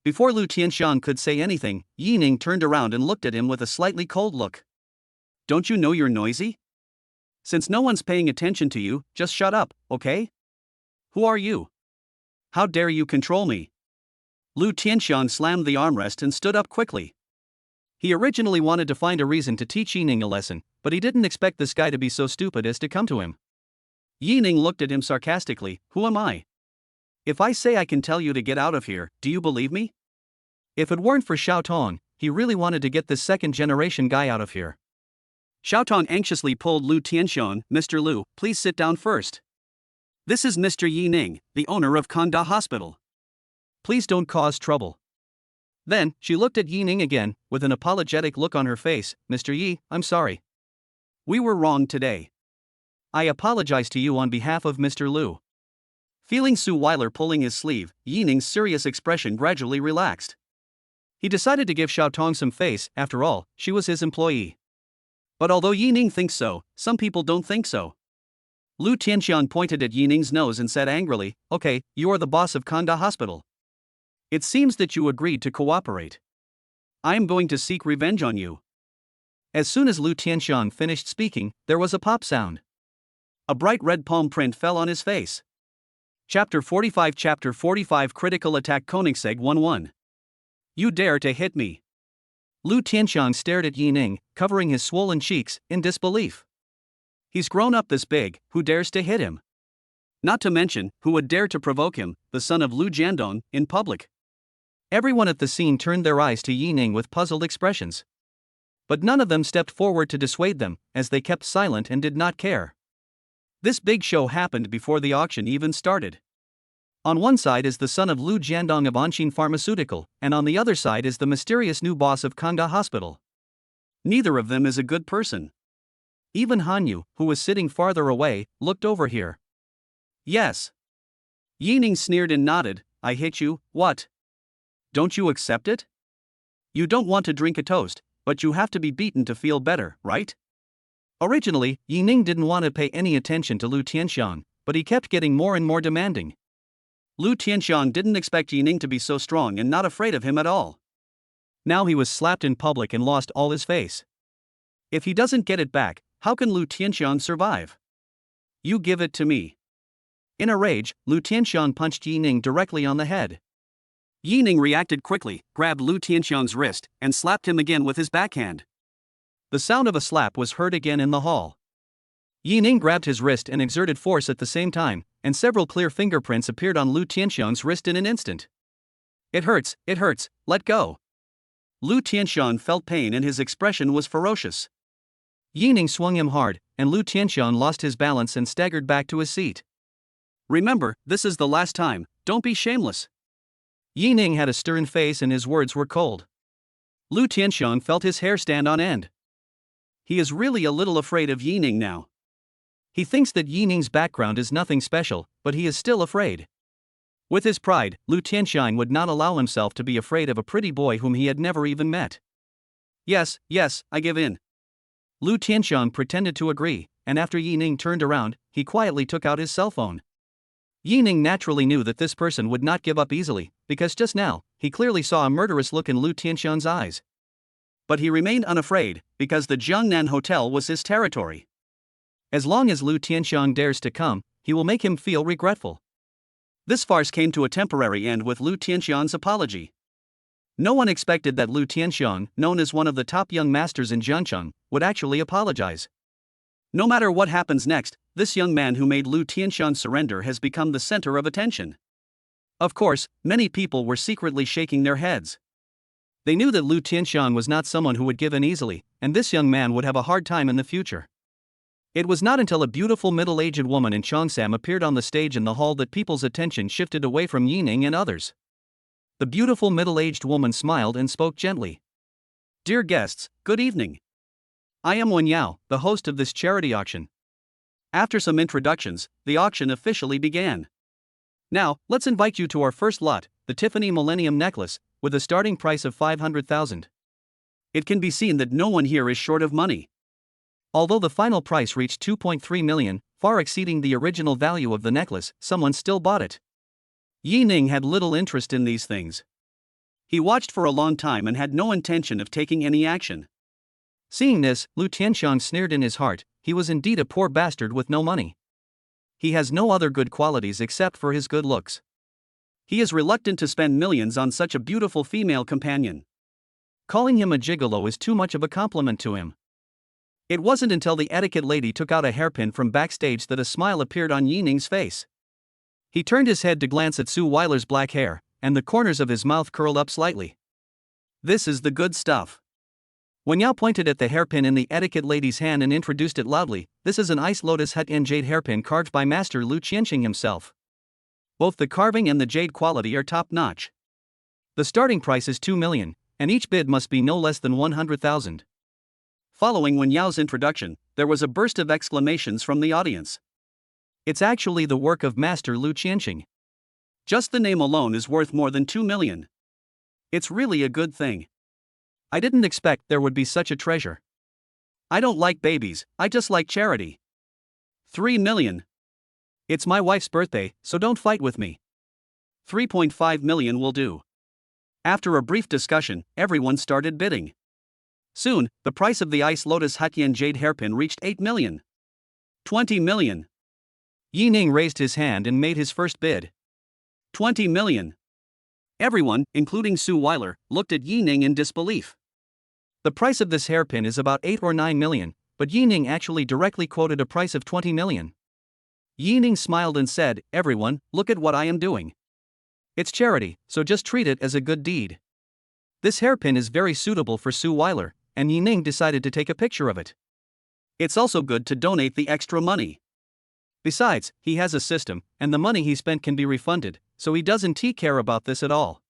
Before Lu Tianxiang could say anything, Yi Ning turned around and looked at him with a slightly cold look. "Don't you know you're noisy? Since no one's paying attention to you, just shut up, okay? Who are you? How dare you control me?" Lu Tianxiang slammed the armrest and stood up quickly. He originally wanted to find a reason to teach Yi Ning a lesson, but he didn't expect this guy to be so stupid as to come to him. Yi Ning looked at him sarcastically. "Who am I? If I say I can tell you to get out of here, do you believe me?" If it weren't for Xiao Tong, he really wanted to get this second-generation guy out of here. Xiao Tong anxiously pulled Lu Tianxiang. "Mr. Lu, please sit down first. This is Mr. Yi Ning, the owner of Kanda Hospital. Please don't cause trouble." Then, she looked at Yi Ning again, with an apologetic look on her face. "Mr. Yi, I'm sorry. We were wrong today. I apologize to you on behalf of Mr. Lu." Feeling Suile pulling his sleeve, Yi Ning's serious expression gradually relaxed. He decided to give Xiao Tong some face. After all, she was his employee. But although Yi Ning thinks so, some people don't think so. Lu Tianxiang pointed at Yi Ning's nose and said angrily, "Okay, you are the boss of Kanda Hospital. It seems that you agreed to cooperate. I am going to seek revenge on you." As soon as Lu Tianxiang finished speaking, there was a pop sound. A bright red palm print fell on his face. Chapter 45 Critical Attack Koenigsegg 1-1. "You dare to hit me?" Lu Tianxiang stared at Yi Ning, covering his swollen cheeks, in disbelief. He's grown up this big, who dares to hit him? Not to mention, who would dare to provoke him, the son of Lu Jiandong, in public? Everyone at the scene turned their eyes to Yi Ning with puzzled expressions. But none of them stepped forward to dissuade them, as they kept silent and did not care. This big show happened before the auction even started. On one side is the son of Lu Jiandong of Anshin Pharmaceutical, and on the other side is the mysterious new boss of Kanda Hospital. Neither of them is a good person. Even Hanyu, who was sitting farther away, looked over here. "Yes." Yi Ning sneered and nodded. "I hit you, what? Don't you accept it? You don't want to drink a toast, but you have to be beaten to feel better, right?" Originally, Yi Ning didn't want to pay any attention to Lu Tianxiang, but he kept getting more and more demanding. Lu Tianxiang didn't expect Yi Ning to be so strong and not afraid of him at all. Now he was slapped in public and lost all his face. If he doesn't get it back, how can Lu Tianxiang survive? You give it to me. In a rage, Lu Tianxiang punched Yi Ning directly on the head. Yi Ning reacted quickly, grabbed Lu Tianxiang's wrist, and slapped him again with his backhand. The sound of a slap was heard again in the hall. Yi Ning grabbed his wrist and exerted force at the same time, and several clear fingerprints appeared on Lu Tianxiang's wrist in an instant. It hurts, let go. Lu Tianxiang felt pain and his expression was ferocious. Yi Ning swung him hard, and Lu Tianxiang lost his balance and staggered back to his seat. Remember, this is the last time, don't be shameless. Yi Ning had a stern face and his words were cold. Lu Tianxiang felt his hair stand on end. He is really a little afraid of Yi Ning now. He thinks that Yi Ning's background is nothing special, but he is still afraid. With his pride, Lu Tianxiang would not allow himself to be afraid of a pretty boy whom he had never even met. Yes, I give in. Lu Tianxiang pretended to agree, and after Yi Ning turned around, he quietly took out his cell phone. Yi Ning naturally knew that this person would not give up easily, because just now, he clearly saw a murderous look in Lu Tianxiang's eyes. But he remained unafraid, because the Jiangnan Hotel was his territory. As long as Lu Tianxiang dares to come, he will make him feel regretful. This farce came to a temporary end with Lu Tianxiang's apology. No one expected that Lu Tianxiang, known as one of the top young masters in Jiangcheng, would actually apologize. No matter what happens next, this young man who made Lu Tianxiang surrender has become the center of attention. Of course, many people were secretly shaking their heads. They knew that Lu Tianxiang was not someone who would give in easily, and this young man would have a hard time in the future. It was not until a beautiful middle-aged woman in Cheongsam appeared on the stage in the hall that people's attention shifted away from Yi Ning and others. The beautiful middle-aged woman smiled and spoke gently. Dear guests, good evening. I am Wen Yao, the host of this charity auction. After some introductions, the auction officially began. Now, let's invite you to our first lot, the Tiffany Millennium Necklace, with a starting price of 500,000. It can be seen that no one here is short of money. Although the final price reached 2.3 million, far exceeding the original value of the necklace, someone still bought it. Yi Ning had little interest in these things. He watched for a long time and had no intention of taking any action. Seeing this, Lu Tianxiang sneered in his heart. He was indeed a poor bastard with no money. He has no other good qualities except for his good looks. He is reluctant to spend millions on such a beautiful female companion. Calling him a gigolo is too much of a compliment to him. It wasn't until the etiquette lady took out a hairpin from backstage that a smile appeared on Yi Ning's face. He turned his head to glance at Suile's black hair, and the corners of his mouth curled up slightly. This is the good stuff. Wen Yao pointed at the hairpin in the etiquette lady's hand and introduced it loudly. This is an ice lotus hut and jade hairpin carved by Master Lu Qianxing himself. Both the carving and the jade quality are top-notch. The starting price is 2 million, and each bid must be no less than 100,000. Following Wen Yao's introduction, there was a burst of exclamations from the audience. It's actually the work of Master Lu Qianxing. Just the name alone is worth more than 2 million. It's really a good thing. I didn't expect there would be such a treasure. I don't like babies, I just like charity. 3 million. It's my wife's birthday, so don't fight with me. 3.5 million will do. After a brief discussion, everyone started bidding. Soon, the price of the Ice Lotus Hutyan Jade hairpin reached 8 million. 20 million. Yi Ning raised his hand and made his first bid. 20 million. Everyone, including Suile, looked at Yi Ning in disbelief. The price of this hairpin is about 8 or 9 million, but Yi Ning actually directly quoted a price of 20 million. Yi Ning smiled and said, "Everyone, look at what I am doing. It's charity, so just treat it as a good deed." This hairpin is very suitable for Suile, and Yi Ning decided to take a picture of it. It's also good to donate the extra money. Besides, he has a system, and the money he spent can be refunded, so he doesn't care about this at all.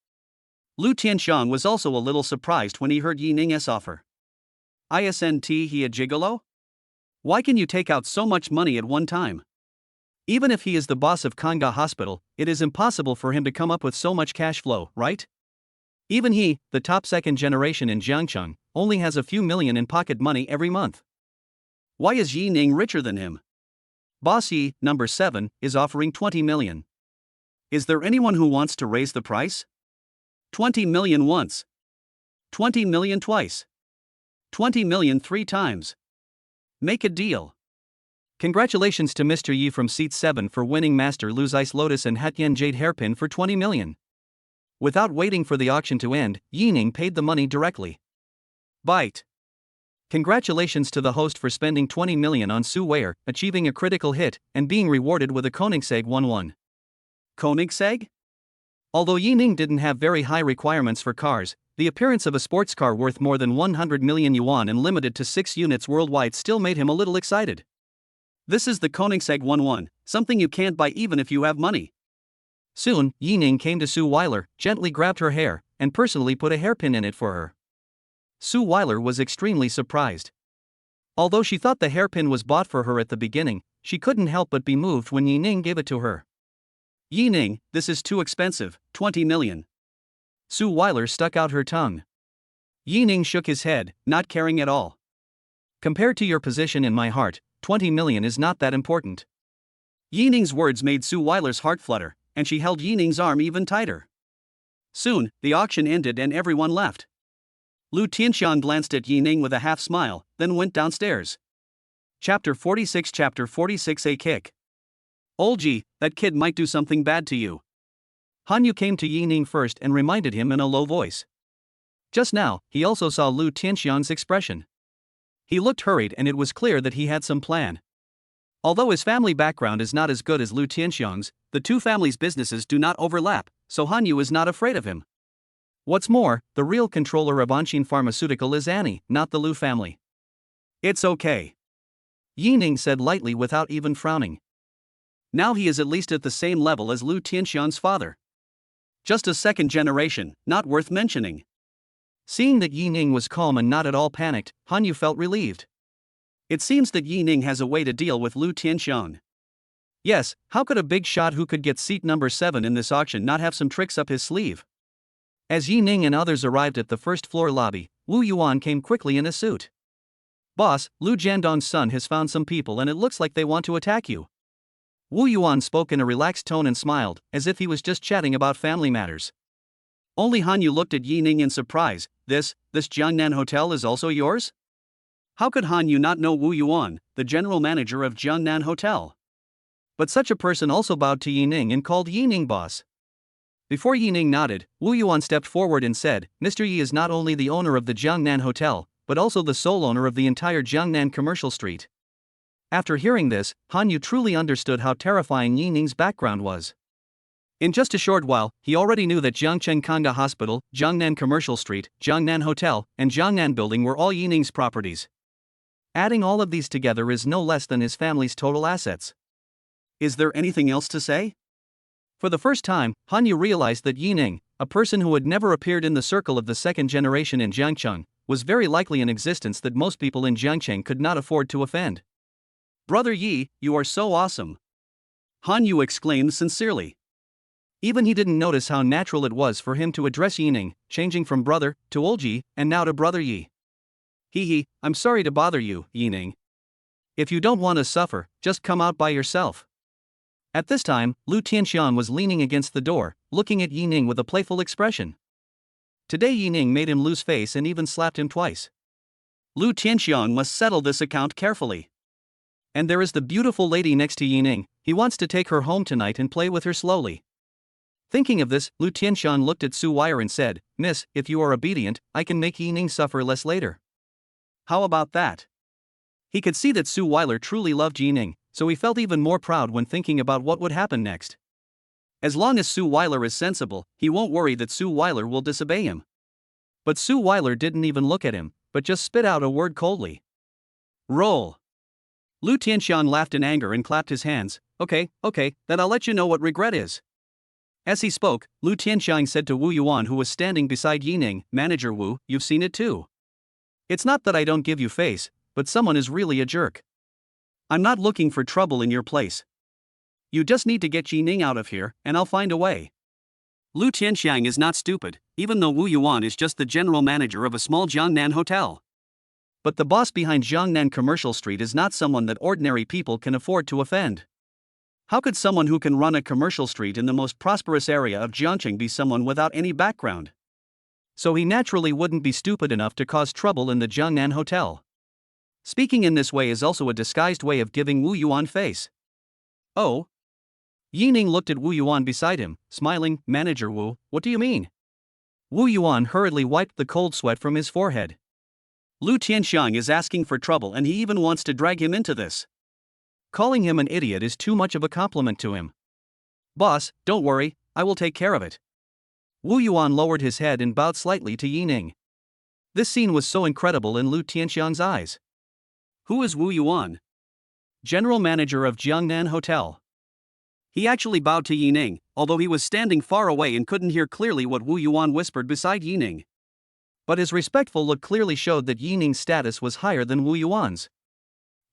Lu Tianxiang was also a little surprised when he heard Yi Ning's offer. Isn't he a gigolo? Why can you take out so much money at one time? Even if he is the boss of Kanga Hospital, it is impossible for him to come up with so much cash flow, right? Even he, the top second generation in Jiangcheng, only has a few million in pocket money every month. Why is Yi Ning richer than him? Boss Yi, number 7, is offering 20 million. Is there anyone who wants to raise the price? 20 million once. 20 million twice. 20 million 3 times. Make a deal. Congratulations to Mr. Yi from Seat 7 for winning Master Lu's Ice Lotus and Hatyen Jade Hairpin for 20 million. Without waiting for the auction to end, Yining paid the money directly. Bite. Congratulations to the host for spending 20 million on Suile, achieving a critical hit, and being rewarded with a Koenigsegg 1-1. Koenigsegg? Although Yining didn't have very high requirements for cars, the appearance of a sports car worth more than 100 million yuan and limited to 6 units worldwide still made him a little excited. This is the Koenigsegg 1-1, something you can't buy even if you have money. Soon, Yining came to Suile, gently grabbed her hair, and personally put a hairpin in it for her. Suile was extremely surprised. Although she thought the hairpin was bought for her at the beginning, she couldn't help but be moved when Yining gave it to her. Yining, this is too expensive, 20 million. Suile stuck out her tongue. Yining shook his head, not caring at all. Compared to your position in my heart, 20 million is not that important. Yining's words made Suile's heart flutter, and she held Yining's arm even tighter. Soon, the auction ended and everyone left. Lu Tianxiang glanced at Yining with a half smile, then went downstairs. Chapter 46 Chapter 46 A Kick. Olji, that kid might do something bad to you. Hanyu came to Yining first and reminded him in a low voice. Just now, he also saw Lu Tianxiang's expression. He looked hurried and it was clear that he had some plan. Although his family background is not as good as Lu Tianxiang's, the two families' businesses do not overlap, so Hanyu is not afraid of him. What's more, the real controller of Anshin Pharmaceutical is Annie, not the Lu family. It's okay. Yining said lightly without even frowning. Now he is at least at the same level as Lu Tianxiang's father. Just a second generation, not worth mentioning. Seeing that Yining was calm and not at all panicked, Hanyu felt relieved. It seems that Yining has a way to deal with Lu Tianxiang. Yes, how could a big shot who could get seat number 7 in this auction not have some tricks up his sleeve? As Yining and others arrived at the first floor lobby, Wu Yuan came quickly in a suit. Boss, Lu Jiandong's son has found some people and it looks like they want to attack you. Wu Yuan spoke in a relaxed tone and smiled, as if he was just chatting about family matters. Only Hanyu looked at Yining in surprise. This Jiangnan hotel is also yours? How could Hanyu not know Wu Yuan, the general manager of Jiangnan Hotel? But such a person also bowed to Yining and called Yining boss. Before Yining nodded, Wu Yuan stepped forward and said, Mr. Yi is not only the owner of the Jiangnan Hotel, but also the sole owner of the entire Jiangnan Commercial Street. After hearing this, Hanyu truly understood how terrifying Yining's background was. In just a short while, he already knew that Jiangcheng Kanga Hospital, Jiangnan Commercial Street, Jiangnan Hotel, and Jiangnan Building were all Yining's properties. Adding all of these together is no less than his family's total assets. Is there anything else to say? For the first time, Hanyu realized that Yining, a person who had never appeared in the circle of the second generation in Jiangcheng, was very likely an existence that most people in Jiangcheng could not afford to offend. Brother Yi, you are so awesome! Hanyu exclaimed sincerely. Even he didn't notice how natural it was for him to address Yining, changing from brother to Olji, and now to brother Yi. I'm sorry to bother you, Yining. If you don't want to suffer, just come out by yourself. At this time, Lu Tianxiang was leaning against the door, looking at Yining with a playful expression. Today Yining made him lose face and even slapped him twice. Lu Tianxiang must settle this account carefully. And there is the beautiful lady next to Yining, he wants to take her home tonight and play with her slowly. Thinking of this, Lu Tianxiang looked at Suile and said, Miss, if you are obedient, I can make Yining suffer less later. How about that? He could see that Suile truly loved Yining, so he felt even more proud when thinking about what would happen next. As long as Suile is sensible, he won't worry that Suile will disobey him. But Suile didn't even look at him, but just spit out a word coldly. Roll. Lu Tianxiang laughed in anger and clapped his hands. Okay, then I'll let you know what regret is. As he spoke, Lu Tianxiang said to Wu Yuan, who was standing beside Yining, Manager Wu, you've seen it too. It's not that I don't give you face, but someone is really a jerk. I'm not looking for trouble in your place. You just need to get Yining out of here, and I'll find a way. Lu Tianxiang is not stupid, even though Wu Yuan is just the general manager of a small Jiangnan hotel. But the boss behind Jiangnan Commercial Street is not someone that ordinary people can afford to offend. How could someone who can run a commercial street in the most prosperous area of Jiangcheng be someone without any background? So he naturally wouldn't be stupid enough to cause trouble in the Jiangnan Hotel. Speaking in this way is also a disguised way of giving Wu Yuan face. Oh? Yining looked at Wu Yuan beside him, smiling. Manager Wu, what do you mean? Wu Yuan hurriedly wiped the cold sweat from his forehead. Lu Tianxiang is asking for trouble and he even wants to drag him into this. Calling him an idiot is too much of a compliment to him. Boss, don't worry, I will take care of it. Wu Yuan lowered his head and bowed slightly to Yining. This scene was so incredible in Lu Tianxiang's eyes. Who is Wu Yuan? General manager of Jiangnan Hotel. He actually bowed to Yining, although he was standing far away and couldn't hear clearly what Wu Yuan whispered beside Yining. But his respectful look clearly showed that Yining's status was higher than Wu Yuan's.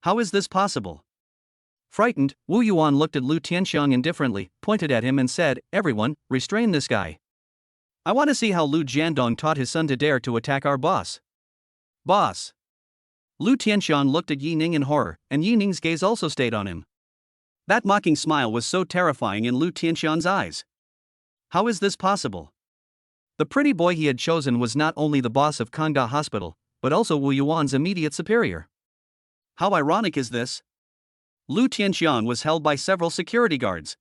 How is this possible? Frightened, Wu Yuan looked at Lu Tianxiang indifferently, pointed at him and said, "Everyone, restrain this guy. I want to see how Lu Jiandong taught his son to dare to attack our boss." Boss. Lu Tianxiang looked at Yining in horror, and Yining's gaze also stayed on him. That mocking smile was so terrifying in Lu Tianxiang's eyes. How is this possible? The pretty boy he had chosen was not only the boss of Kanga Hospital, but also Wu Yuan's immediate superior. How ironic is this? Lu Tianxiang was held by several security guards.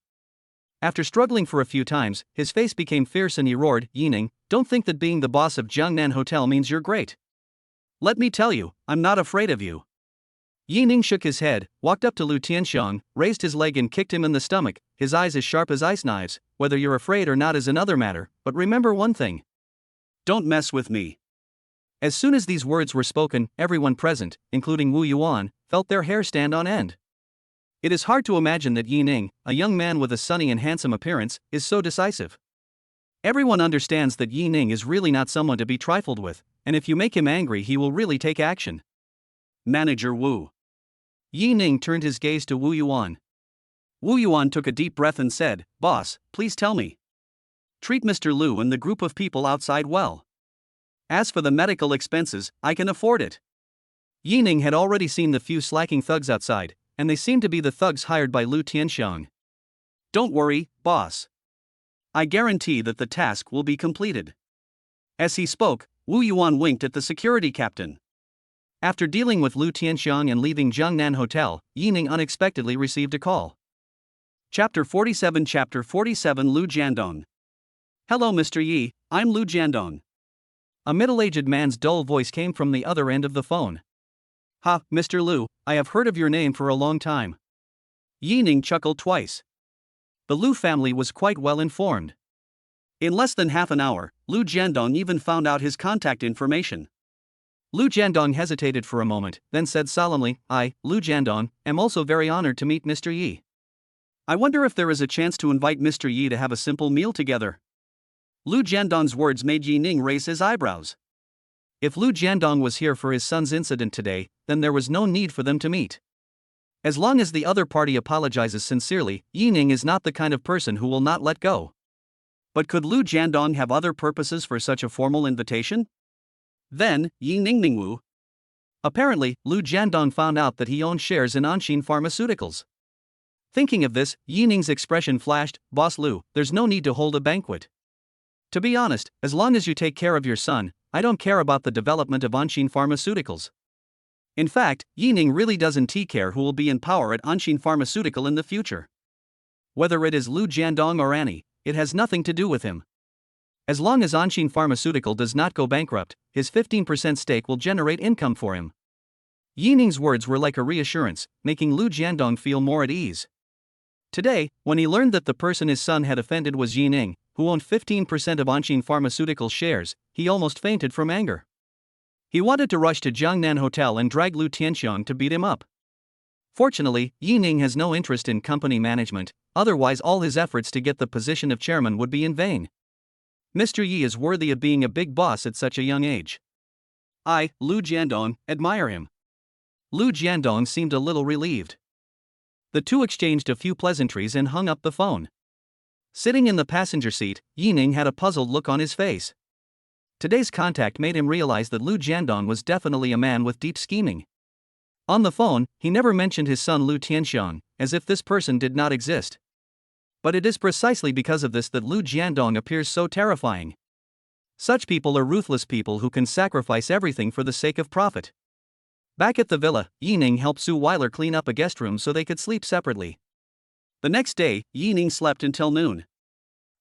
After struggling for a few times, his face became fierce and he roared, "Yining, don't think that being the boss of Jiangnan Hotel means you're great. Let me tell you, I'm not afraid of you." Yining shook his head, walked up to Lu Tianxiang, raised his leg and kicked him in the stomach, his eyes as sharp as ice knives. "Whether you're afraid or not is another matter, but remember one thing. Don't mess with me." As soon as these words were spoken, everyone present, including Wu Yuan, felt their hair stand on end. It is hard to imagine that Yining, a young man with a sunny and handsome appearance, is so decisive. Everyone understands that Yining is really not someone to be trifled with, and if you make him angry he will really take action. Manager Wu. Yining turned his gaze to Wu Yuan. Wu Yuan took a deep breath and said, "Boss, please tell me. Treat Mr. Lu and the group of people outside well. As for the medical expenses, I can afford it." Yining had already seen the few slacking thugs outside, and they seemed to be the thugs hired by Lu Tianxiang. "Don't worry, boss. I guarantee that the task will be completed." As he spoke, Wu Yuan winked at the security captain. After dealing with Lu Tianxiang and leaving Jiangnan Hotel, Yining unexpectedly received a call. Chapter 47 Lu Jiandong. "Hello Mr. Yi, I'm Lu Jiandong." A middle-aged man's dull voice came from the other end of the phone. "Ha, Mr. Lu, I have heard of your name for a long time." Yining chuckled twice. The Lu family was quite well informed. In less than half an hour, Lu Jiandong even found out his contact information. Lu Jiandong hesitated for a moment, then said solemnly, "I, Lu Jiandong, am also very honored to meet Mr. Yi. I wonder if there is a chance to invite Mr. Yi to have a simple meal together." Lu Jiandong's words made Yining raise his eyebrows. If Lu Jiandong was here for his son's incident today, then there was no need for them to meet. As long as the other party apologizes sincerely, Yining is not the kind of person who will not let go. But could Lu Jiandong have other purposes for such a formal invitation? Then, Yining Ningwu. Apparently, Lu Jiandong found out that he owned shares in Anshin Pharmaceuticals. Thinking of this, Yining's expression flashed, "Boss Lu, there's no need to hold a banquet. To be honest, as long as you take care of your son, I don't care about the development of Anshin Pharmaceuticals." In fact, Yining really doesn't care who will be in power at Anshin Pharmaceutical in the future. Whether it is Lu Jiandong or Annie, it has nothing to do with him. As long as Anshin Pharmaceutical does not go bankrupt, his 15% stake will generate income for him. Yining's words were like a reassurance, making Lu Jiandong feel more at ease. Today, when he learned that the person his son had offended was Yining, who owned 15% of Anshin Pharmaceutical shares, he almost fainted from anger. He wanted to rush to Jiangnan Hotel and drag Lu Tianxiang to beat him up. Fortunately, Yining has no interest in company management, otherwise all his efforts to get the position of chairman would be in vain. Mr. Yi is worthy of being a big boss at such a young age. I, Lu Jiandong, admire him. Lu Jiandong seemed a little relieved. The two exchanged a few pleasantries and hung up the phone. Sitting in the passenger seat, Yining had a puzzled look on his face. Today's contact made him realize that Lu Jiandong was definitely a man with deep scheming. On the phone, he never mentioned his son Lu Tianxiang, as if this person did not exist. But it is precisely because of this that Lu Jiandong appears so terrifying. Such people are ruthless people who can sacrifice everything for the sake of profit. Back at the villa, Yining helped Suile clean up a guest room so they could sleep separately. The next day, Yining slept until noon.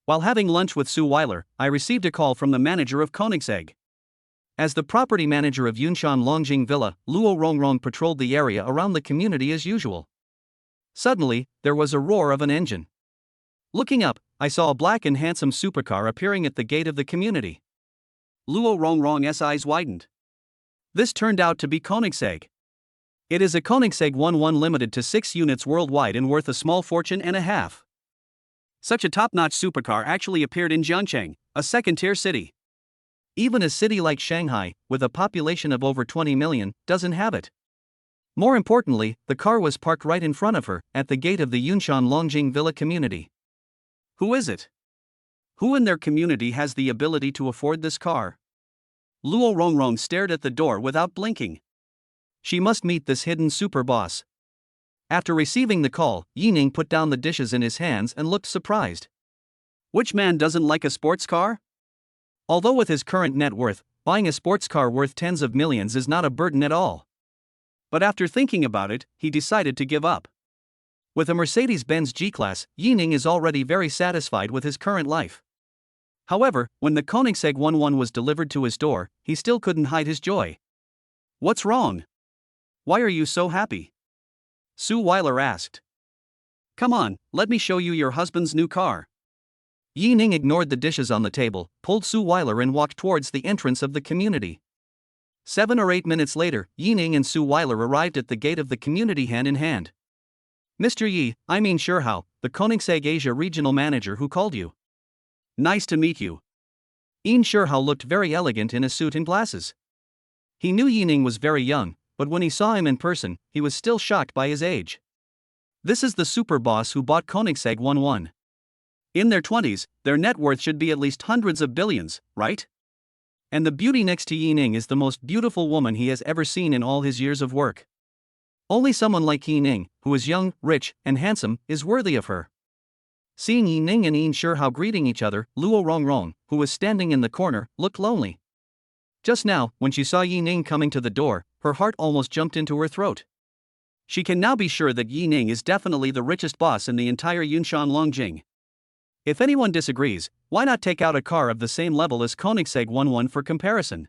While having lunch with Suile, I received a call from the manager of Koenigsegg. As the property manager of Yunshan Longjing Villa, Luo Rongrong patrolled the area around the community as usual. Suddenly, there was a roar of an engine. Looking up, I saw a black and handsome supercar appearing at the gate of the community. Luo Rongrong's eyes widened. This turned out to be Koenigsegg. It is a Koenigsegg 11 limited to 6 units worldwide and worth a small fortune and a half. Such a top-notch supercar actually appeared in Zhangcheng, a second-tier city. Even a city like Shanghai, with a population of over 20 million, doesn't have it. More importantly, the car was parked right in front of her, at the gate of the Yunshan Longjing Villa community. Who is it? Who in their community has the ability to afford this car? Luo Rongrong stared at the door without blinking. She must meet this hidden super boss. After receiving the call, Yining put down the dishes in his hands and looked surprised. Which man doesn't like a sports car? Although with his current net worth, buying a sports car worth tens of millions is not a burden at all. But after thinking about it, he decided to give up. With a Mercedes-Benz G-Class, Yining is already very satisfied with his current life. However, when the Koenigsegg 11 was delivered to his door, he still couldn't hide his joy. What's wrong? Why are you so happy? Suile asked. Come on, let me show you your husband's new car. Yining ignored the dishes on the table, pulled Suile and walked towards the entrance of the community. 7 or 8 minutes later, Yining and Suile arrived at the gate of the community hand in hand. Mr. Yi, I mean Shihao, the Koenigsegg Asia regional manager who called you. Nice to meet you. Shihao looked very elegant in a suit and glasses. He knew Yining was very young, but when he saw him in person, he was still shocked by his age. This is the super boss who bought Koenigsegg 11. In their 20s, their net worth should be at least hundreds of billions, right? And the beauty next to Yining is the most beautiful woman he has ever seen in all his years of work. Only someone like Yining, who is young, rich, and handsome, is worthy of her. Seeing Yining and Shihao greeting each other, Luo Rongrong, who was standing in the corner, looked lonely. Just now, when she saw Yining coming to the door, her heart almost jumped into her throat. She can now be sure that Yining is definitely the richest boss in the entire Yunshan Longjing. If anyone disagrees, why not take out a car of the same level as Koenigsegg 11 for comparison?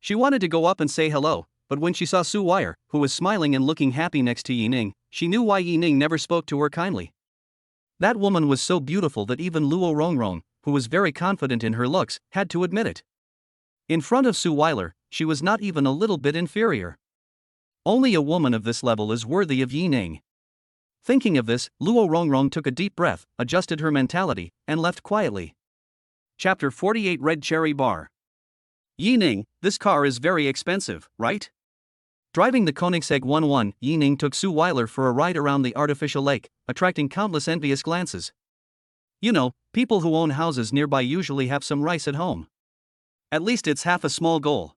She wanted to go up and say hello, but when she saw Suile, who was smiling and looking happy next to Yining, she knew why Yining never spoke to her kindly. That woman was so beautiful that even Luo Rongrong, who was very confident in her looks, had to admit it. In front of Suile, she was not even a little bit inferior. Only a woman of this level is worthy of Yining. Thinking of this, Luo Rongrong took a deep breath, adjusted her mentality, and left quietly. Chapter 48 Red Cherry Bar. Yining, this car is very expensive, right? Driving the Koenigsegg 11, Yining took Suile for a ride around the artificial lake, attracting countless envious glances. You know, people who own houses nearby usually have some rice at home. At least it's half a small goal.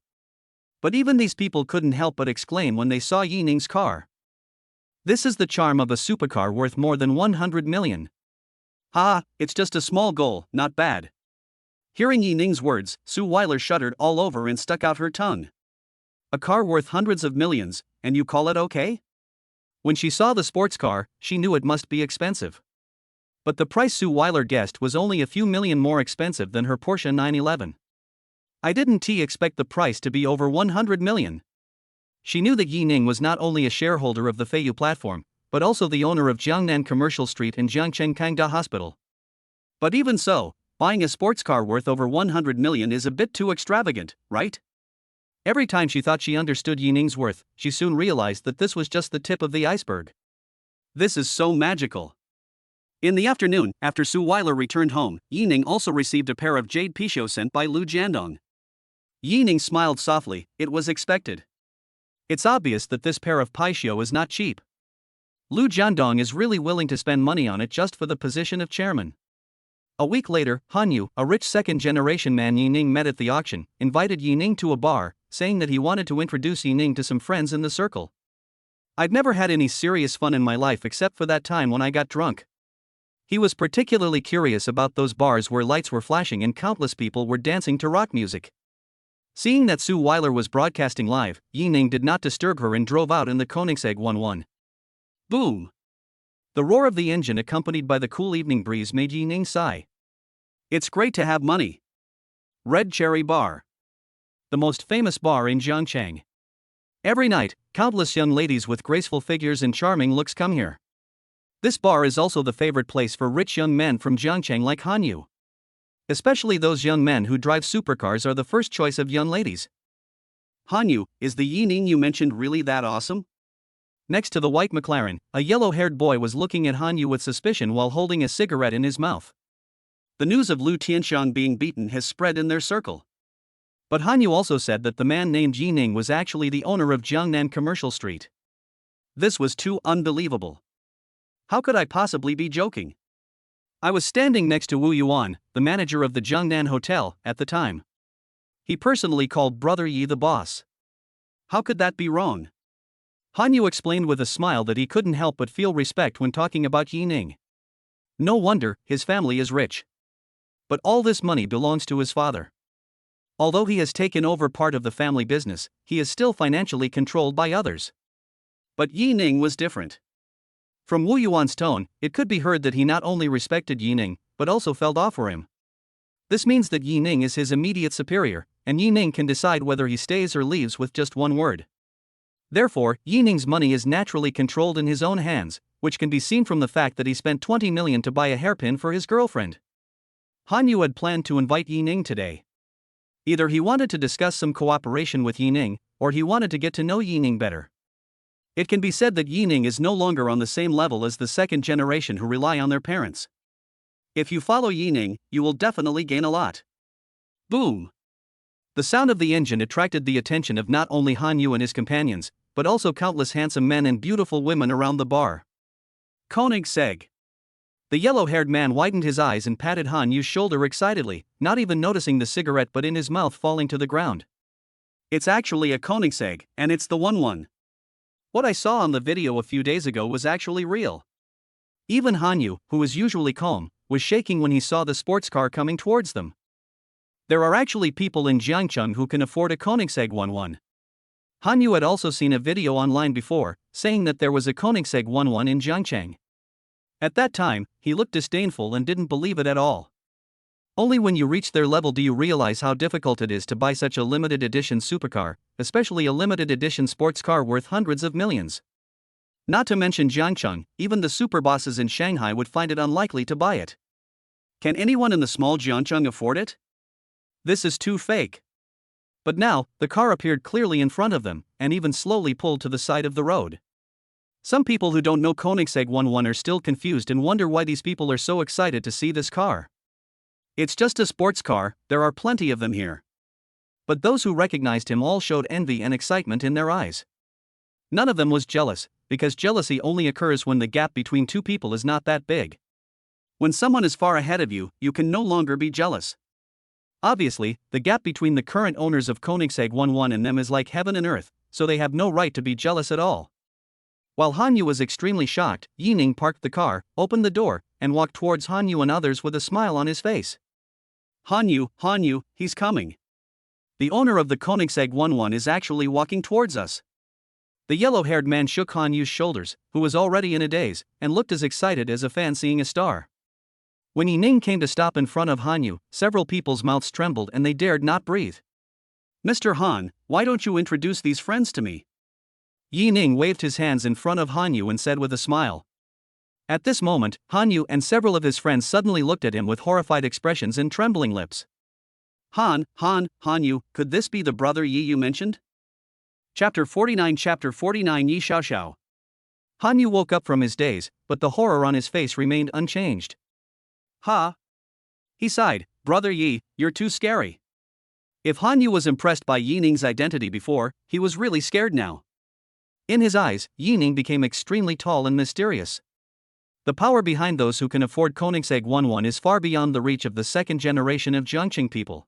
But even these people couldn't help but exclaim when they saw Yining's car. This is the charm of a supercar worth more than 100 million. Ha, it's just a small goal, not bad. Hearing Yining's words, Suile shuddered all over and stuck out her tongue. A car worth hundreds of millions, and you call it okay? When she saw the sports car, she knew it must be expensive. But the price Suile guessed was only a few million more expensive than her Porsche 911. I didn't expect the price to be over 100 million. She knew that Yining was not only a shareholder of the Feiyu platform, but also the owner of Jiangnan Commercial Street and Jiangcheng Kangda Hospital. But even so, buying a sports car worth over 100 million is a bit too extravagant, right? Every time she thought she understood Yining's worth, she soon realized that this was just the tip of the iceberg. This is so magical. In the afternoon, after Suile returned home, Yining also received a pair of jade pichot sent by Lu Jiandong. Yining smiled softly, it was expected. It's obvious that this pair of pichot is not cheap. Lu Jiandong is really willing to spend money on it just for the position of chairman. A week later, Hanyu, a rich second-generation man Yining met at the auction, invited Yining to a bar, saying that he wanted to introduce Yining to some friends in the circle. I'd never had any serious fun in my life except for that time when I got drunk. He was particularly curious about those bars where lights were flashing and countless people were dancing to rock music. Seeing that Suile was broadcasting live, Yining did not disturb her and drove out in the Koenigsegg 11. Boom! The roar of the engine accompanied by the cool evening breeze made Yining sigh. It's great to have money. Red Cherry Bar. The most famous bar in Zhangcheng. Every night, countless young ladies with graceful figures and charming looks come here. This bar is also the favorite place for rich young men from Zhangcheng like Han Yu. Especially those young men who drive supercars are the first choice of young ladies. Han Yu, is the Yining you mentioned really that awesome? Next to the white McLaren, a yellow-haired boy was looking at Han Yu with suspicion while holding a cigarette in his mouth. The news of Lu Tianxiang being beaten has spread in their circle. But Han Yu also said that the man named Yining was actually the owner of Jiangnan Commercial Street. This was too unbelievable. How could I possibly be joking? I was standing next to Wu Yuan, the manager of the Jiangnan Hotel, at the time. He personally called Brother Yi the boss. How could that be wrong? Han Yu explained with a smile that he couldn't help but feel respect when talking about Yining. No wonder, his family is rich. But all this money belongs to his father. Although he has taken over part of the family business, he is still financially controlled by others. But Yining was different. From Wu Yuan's tone, it could be heard that he not only respected Yining, but also felt off for him. This means that Yining is his immediate superior, and Yining can decide whether he stays or leaves with just one word. Therefore, Yining's money is naturally controlled in his own hands, which can be seen from the fact that he spent 20 million to buy a hairpin for his girlfriend. Han Yu had planned to invite Yining today. Either he wanted to discuss some cooperation with Yining, or he wanted to get to know Yining better. It can be said that Yining is no longer on the same level as the second generation who rely on their parents. If you follow Yining, you will definitely gain a lot. Boom! The sound of the engine attracted the attention of not only Han Yu and his companions, but also countless handsome men and beautiful women around the bar. Koenigsegg. The yellow-haired man widened his eyes and patted Han Yu's shoulder excitedly, not even noticing the cigarette but in his mouth falling to the ground. It's actually a Koenigsegg, and it's the one. What I saw on the video a few days ago was actually real. Even Han Yu, who is usually calm, was shaking when he saw the sports car coming towards them. There are actually people in Jiangcheng who can afford a Koenigsegg 11. Han Yu had also seen a video online before, saying that there was a Koenigsegg 11 in Jiangcheng. At that time, he looked disdainful and didn't believe it at all. Only when you reach their level do you realize how difficult it is to buy such a limited edition supercar, especially a limited edition sports car worth hundreds of millions. Not to mention Jiangcheng, even the super bosses in Shanghai would find it unlikely to buy it. Can anyone in the small Jiangcheng afford it? This is too fake. But now, the car appeared clearly in front of them, and even slowly pulled to the side of the road. Some people who don't know Koenigsegg 11 are still confused and wonder why these people are so excited to see this car. It's just a sports car, there are plenty of them here. But those who recognized him all showed envy and excitement in their eyes. None of them was jealous, because jealousy only occurs when the gap between two people is not that big. When someone is far ahead of you, you can no longer be jealous. Obviously, the gap between the current owners of Koenigsegg 11 and them is like heaven and earth, so they have no right to be jealous at all. While Han Yu was extremely shocked, Yining parked the car, opened the door, and walked towards Han Yu and others with a smile on his face. Han Yu, he's coming. The owner of the Koenigsegg 11 is actually walking towards us. The yellow-haired man shook Han Yu's shoulders, who was already in a daze, and looked as excited as a fan seeing a star. When Yining came to stop in front of Han Yu, several people's mouths trembled and they dared not breathe. Mr. Han, why don't you introduce these friends to me? Yining waved his hands in front of Han Yu and said with a smile. At this moment, Han Yu and several of his friends suddenly looked at him with horrified expressions and trembling lips. Han Yu, could this be the brother Yi you mentioned? Chapter 49 Yi Xiaoxiao. Han Yu woke up from his daze, but the horror on his face remained unchanged. Ha! He sighed, Brother Yi, you're too scary. If Han Yu was impressed by Yining's identity before, he was really scared now. In his eyes, Yining became extremely tall and mysterious. The power behind those who can afford Koenigsegg 11 is far beyond the reach of the second generation of Zhangcheng people.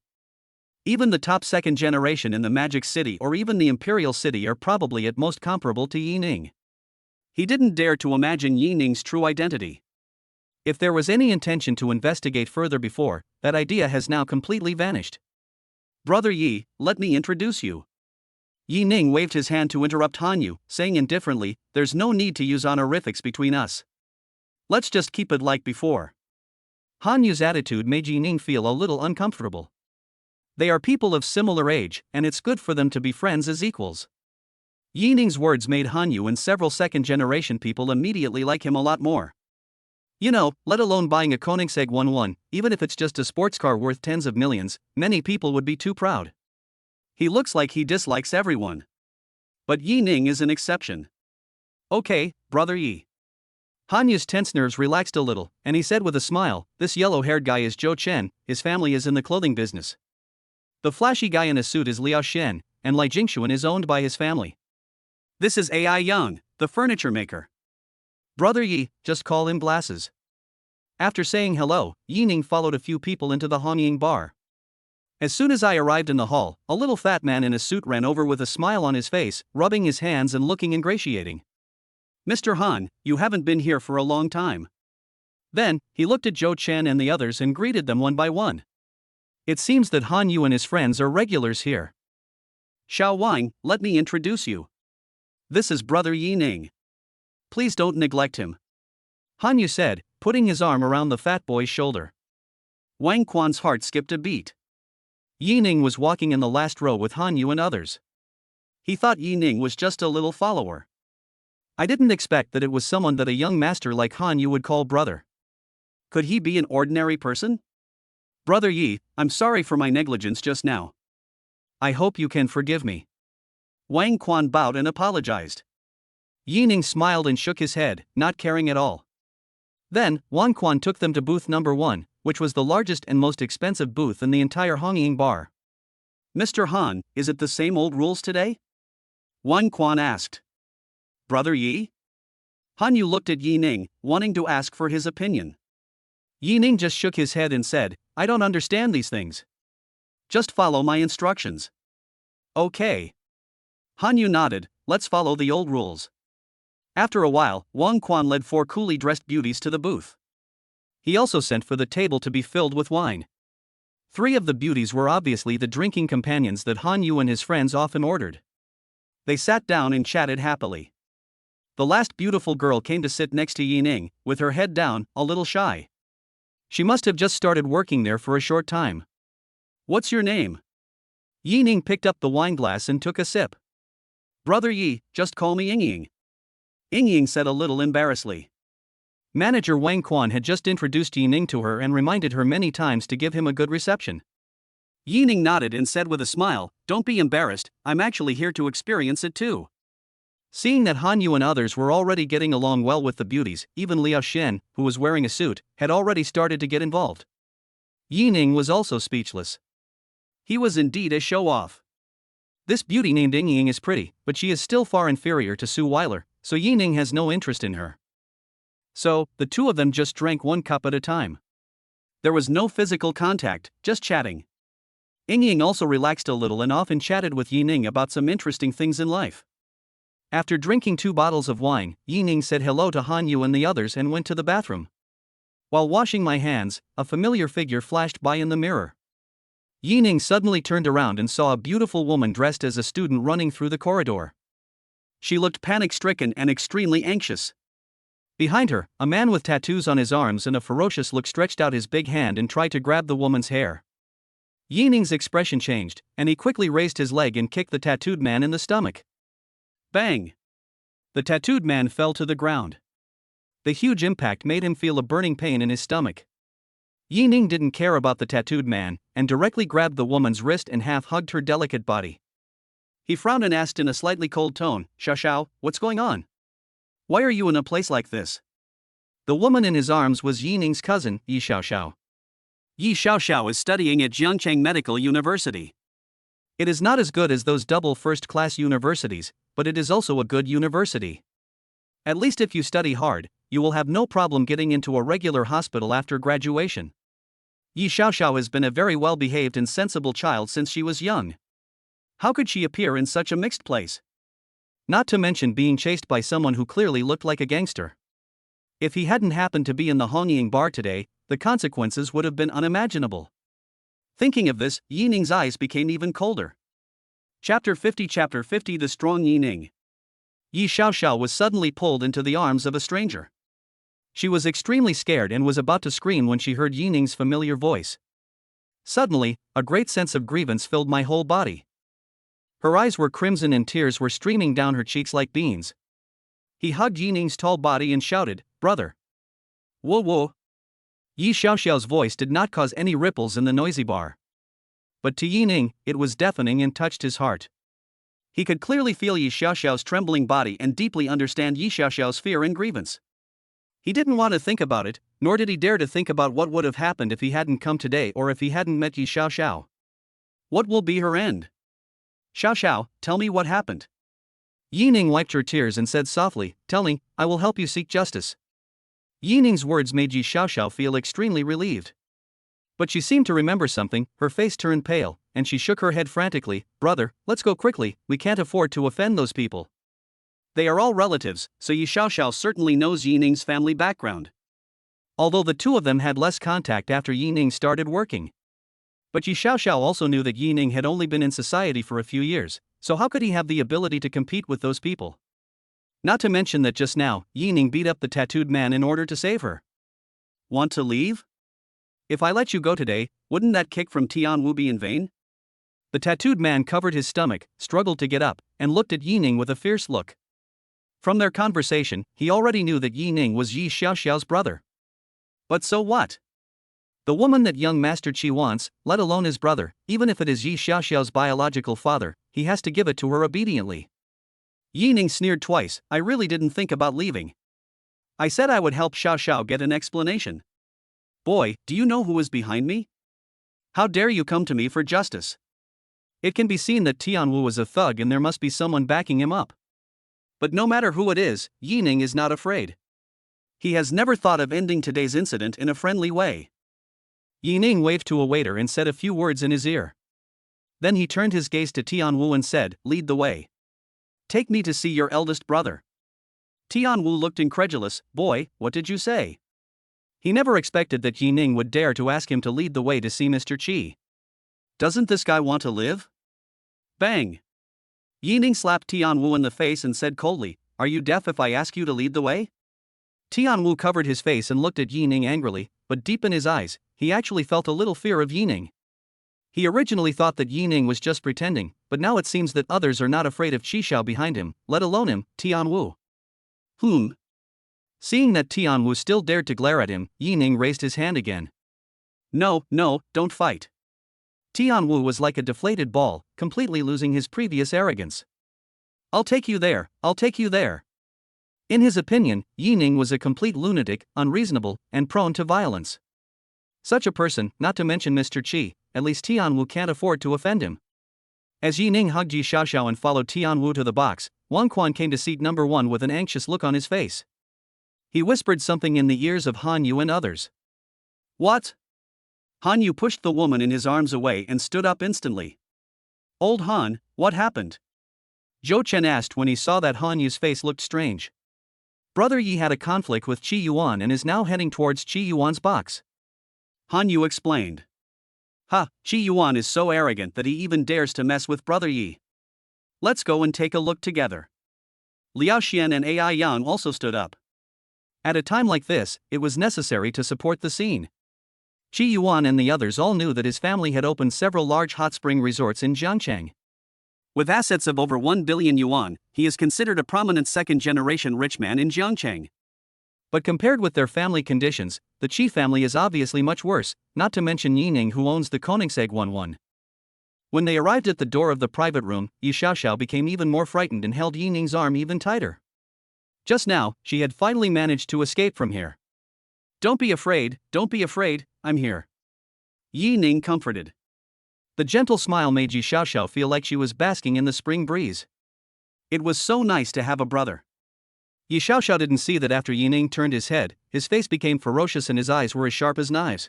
Even the top second generation in the Magic City or even the Imperial City are probably at most comparable to Yining. He didn't dare to imagine Yining's true identity. If there was any intention to investigate further before, that idea has now completely vanished. Brother Yi, let me introduce you. Yi Ning waved his hand to interrupt Han Yu, saying indifferently, there's no need to use honorifics between us. Let's just keep it like before. Han Yu's attitude made Yi Ning feel a little uncomfortable. They are people of similar age, and it's good for them to be friends as equals. Yi Ning's words made Han Yu and several second-generation people immediately like him a lot more. You know, let alone buying a Koenigsegg 1-1, even if it's just a sports car worth tens of millions, many people would be too proud. He looks like he dislikes everyone. But Yi Ning is an exception. Okay, Brother Yi. Han Yu's tense nerves relaxed a little, and he said with a smile, this yellow-haired guy is Zhou Chen, his family is in the clothing business. The flashy guy in a suit is Liao Shen, and Lai Jingxuan is owned by his family. This is AI Yang, the furniture maker. Brother Yi, just call him Glasses. After saying hello, Yi Ning followed a few people into the Hongying bar. As soon as I arrived in the hall, a little fat man in a suit ran over with a smile on his face, rubbing his hands and looking ingratiating. Mr. Han, you haven't been here for a long time. Then, he looked at Zhou Chen and the others and greeted them one by one. It seems that Han Yu and his friends are regulars here. Xiao Wang, let me introduce you. This is Brother Yi Ning. Please don't neglect him. Han Yu said, putting his arm around the fat boy's shoulder. Wang Quan's heart skipped a beat. Yi Ning was walking in the last row with Han Yu and others. He thought Yi Ning was just a little follower. I didn't expect that it was someone that a young master like Han Yu would call brother. Could he be an ordinary person? Brother Yi, I'm sorry for my negligence just now. I hope you can forgive me. Wang Quan bowed and apologized. Yi Ning smiled and shook his head, not caring at all. Then, Wang Quan took them to booth number 1, which was the largest and most expensive booth in the entire Hongying bar. Mr. Han, is it the same old rules today? Wang Quan asked. Brother Yi? Han Yu looked at Yi Ning, wanting to ask for his opinion. Yi Ning just shook his head and said, I don't understand these things. Just follow my instructions. Okay. Han Yu nodded, let's follow the old rules. After a while, Wang Quan led 4 coolly dressed beauties to the booth. He also sent for the table to be filled with wine. 3 of the beauties were obviously the drinking companions that Han Yu and his friends often ordered. They sat down and chatted happily. The last beautiful girl came to sit next to Yi Ning, with her head down, a little shy. She must have just started working there for a short time. What's your name? Yi Ning picked up the wine glass and took a sip. Brother Yi, just call me Yingying. Yingying said a little embarrassedly. Manager Wang Quan had just introduced Yi Ning to her and reminded her many times to give him a good reception. Yi Ning nodded and said with a smile, don't be embarrassed, I'm actually here to experience it too. Seeing that Han Yu and others were already getting along well with the beauties, even Liao Shen, who was wearing a suit, had already started to get involved. Yi Ning was also speechless. He was indeed a show-off. This beauty named Yingying is pretty, but she is still far inferior to Suile, so Yi Ning has no interest in her. So, the 2 of them just drank 1 cup at a time. There was no physical contact, just chatting. Yingying also relaxed a little and often chatted with Yi Ning about some interesting things in life. After drinking 2 bottles of wine, Yi Ning said hello to Han Yu and the others and went to the bathroom. While washing my hands, a familiar figure flashed by in the mirror. Yi Ning suddenly turned around and saw a beautiful woman dressed as a student running through the corridor. She looked panic-stricken and extremely anxious. Behind her, a man with tattoos on his arms and a ferocious look stretched out his big hand and tried to grab the woman's hair. Yi Ning's expression changed, and he quickly raised his leg and kicked the tattooed man in the stomach. Bang! The tattooed man fell to the ground. The huge impact made him feel a burning pain in his stomach. Yi Ning didn't care about the tattooed man, and directly grabbed the woman's wrist and half-hugged her delicate body. He frowned and asked in a slightly cold tone, Xiao, what's going on? Why are you in a place like this? The woman in his arms was Yi Ning's cousin, Yi Xiao. Yi Xiao is studying at Jiangcheng Medical University. It is not as good as those double first-class universities, but it is also a good university. At least if you study hard, you will have no problem getting into a regular hospital after graduation. Yi Xiao has been a very well-behaved and sensible child since she was young. How could she appear in such a mixed place? Not to mention being chased by someone who clearly looked like a gangster. If he hadn't happened to be in the Hongying bar today, the consequences would have been unimaginable. Thinking of this, Yi Ning's eyes became even colder. Chapter 50 The Strong Yi Ning. Yi Xiaoxiao was suddenly pulled into the arms of a stranger. She was extremely scared and was about to scream when she heard Yi Ning's familiar voice. Suddenly, a great sense of grievance filled my whole body. Her eyes were crimson and tears were streaming down her cheeks like beans. He hugged Yi Ning's tall body and shouted, "Brother!" "Whoa whoa!" Yi Xiaoxiao's voice did not cause any ripples in the noisy bar. But to Yi Ning, it was deafening and touched his heart. He could clearly feel Yi Xiaoxiao's trembling body and deeply understand Yi Xiaoxiao's fear and grievance. He didn't want to think about it, nor did he dare to think about what would have happened if he hadn't come today or if he hadn't met Yi Xiaoxiao. What will be her end? "Xiaoxiao, tell me what happened." Yi Ning wiped her tears and said softly, "Telling, I will help you seek justice." Yi Ning's words made Yi Xiaoxiao feel extremely relieved. But she seemed to remember something, her face turned pale, and she shook her head frantically. "Brother, let's go quickly, we can't afford to offend those people. They are all relatives, so Yi Xiaoxiao certainly knows Yi Ning's family background. Although the two of them had less contact after Yi Ning started working. But Yi Xiaoxiao also knew that Yi Ning had only been in society for a few years, so how could he have the ability to compete with those people? Not to mention that just now, Yi Ning beat up the tattooed man in order to save her. "Want to leave? If I let you go today, wouldn't that kick from Tianwu be in vain?" The tattooed man covered his stomach, struggled to get up, and looked at Yi Ning with a fierce look. From their conversation, he already knew that Yi Ning was Yi Xiaoxiao's brother. But so what? The woman that young Master Qi wants, let alone his brother, even if it is Yi Xiaoxiao's biological father, he has to give it to her obediently. Yi Ning sneered twice. "I really didn't think about leaving. I said I would help Xiaoxiao get an explanation. Boy, do you know who is behind me? How dare you come to me for justice?" It can be seen that Tianwu is a thug and there must be someone backing him up. But no matter who it is, Yi Ning is not afraid. He has never thought of ending today's incident in a friendly way. Yi Ning waved to a waiter and said a few words in his ear. Then he turned his gaze to Tianwu and said, "Lead the way. Take me to see your eldest brother." Tianwu looked incredulous. "Boy, what did you say?" He never expected that Yi Ning would dare to ask him to lead the way to see Mr. Qi. Doesn't this guy want to live? Bang! Yi Ning slapped Tianwu in the face and said coldly, "Are you deaf if I ask you to lead the way?" Tianwu covered his face and looked at Yi Ning angrily, but deep in his eyes, he actually felt a little fear of Yi Ning. He originally thought that Yi Ning was just pretending, but now it seems that others are not afraid of Qixiao behind him, let alone him, Tianwu. Seeing that Tianwu still dared to glare at him, Yi Ning raised his hand again. No, don't fight." Tianwu was like a deflated ball, completely losing his previous arrogance. I'll take you there. In his opinion, Yi Ning was a complete lunatic, unreasonable, and prone to violence. Such a person, not to mention Mr. Qi, at least Tianwu can't afford to offend him. As Yi Ning hugged Yi Xiaoxiao and followed Tianwu to the box, Wang Quan came to seat number 1 with an anxious look on his face. He whispered something in the ears of Han Yu and others. "What?" Han Yu pushed the woman in his arms away and stood up instantly. "Old Han, what happened?" Zhou Chen asked when he saw that Han Yu's face looked strange. Brother Yi had a conflict with Qi Yuan and is now heading towards Qi Yuan's box. Han Yu explained. Qi Yuan is so arrogant that he even dares to mess with Brother Yi. Let's go and take a look together. Liao Xian and Ai Yang also stood up. At a time like this, it was necessary to support the scene. Qi Yuan and the others all knew that his family had opened several large hot spring resorts in Jiangcheng. With assets of over 1 billion yuan, he is considered a prominent second-generation rich man in Jiangcheng. But compared with their family conditions, the Qi family is obviously much worse, not to mention Yi Ning who owns the Koenigsegg 11. When they arrived at the door of the private room, Yi Xiaoxiao became even more frightened and held Yi Ning's arm even tighter. Just now, she had finally managed to escape from here. Don't be afraid, I'm here." Yi Ning comforted. The gentle smile made Yi Xiaoxiao feel like she was basking in the spring breeze. It was so nice to have a brother. Yi Xiaoxiao didn't see that after Yi Ning turned his head, his face became ferocious and his eyes were as sharp as knives.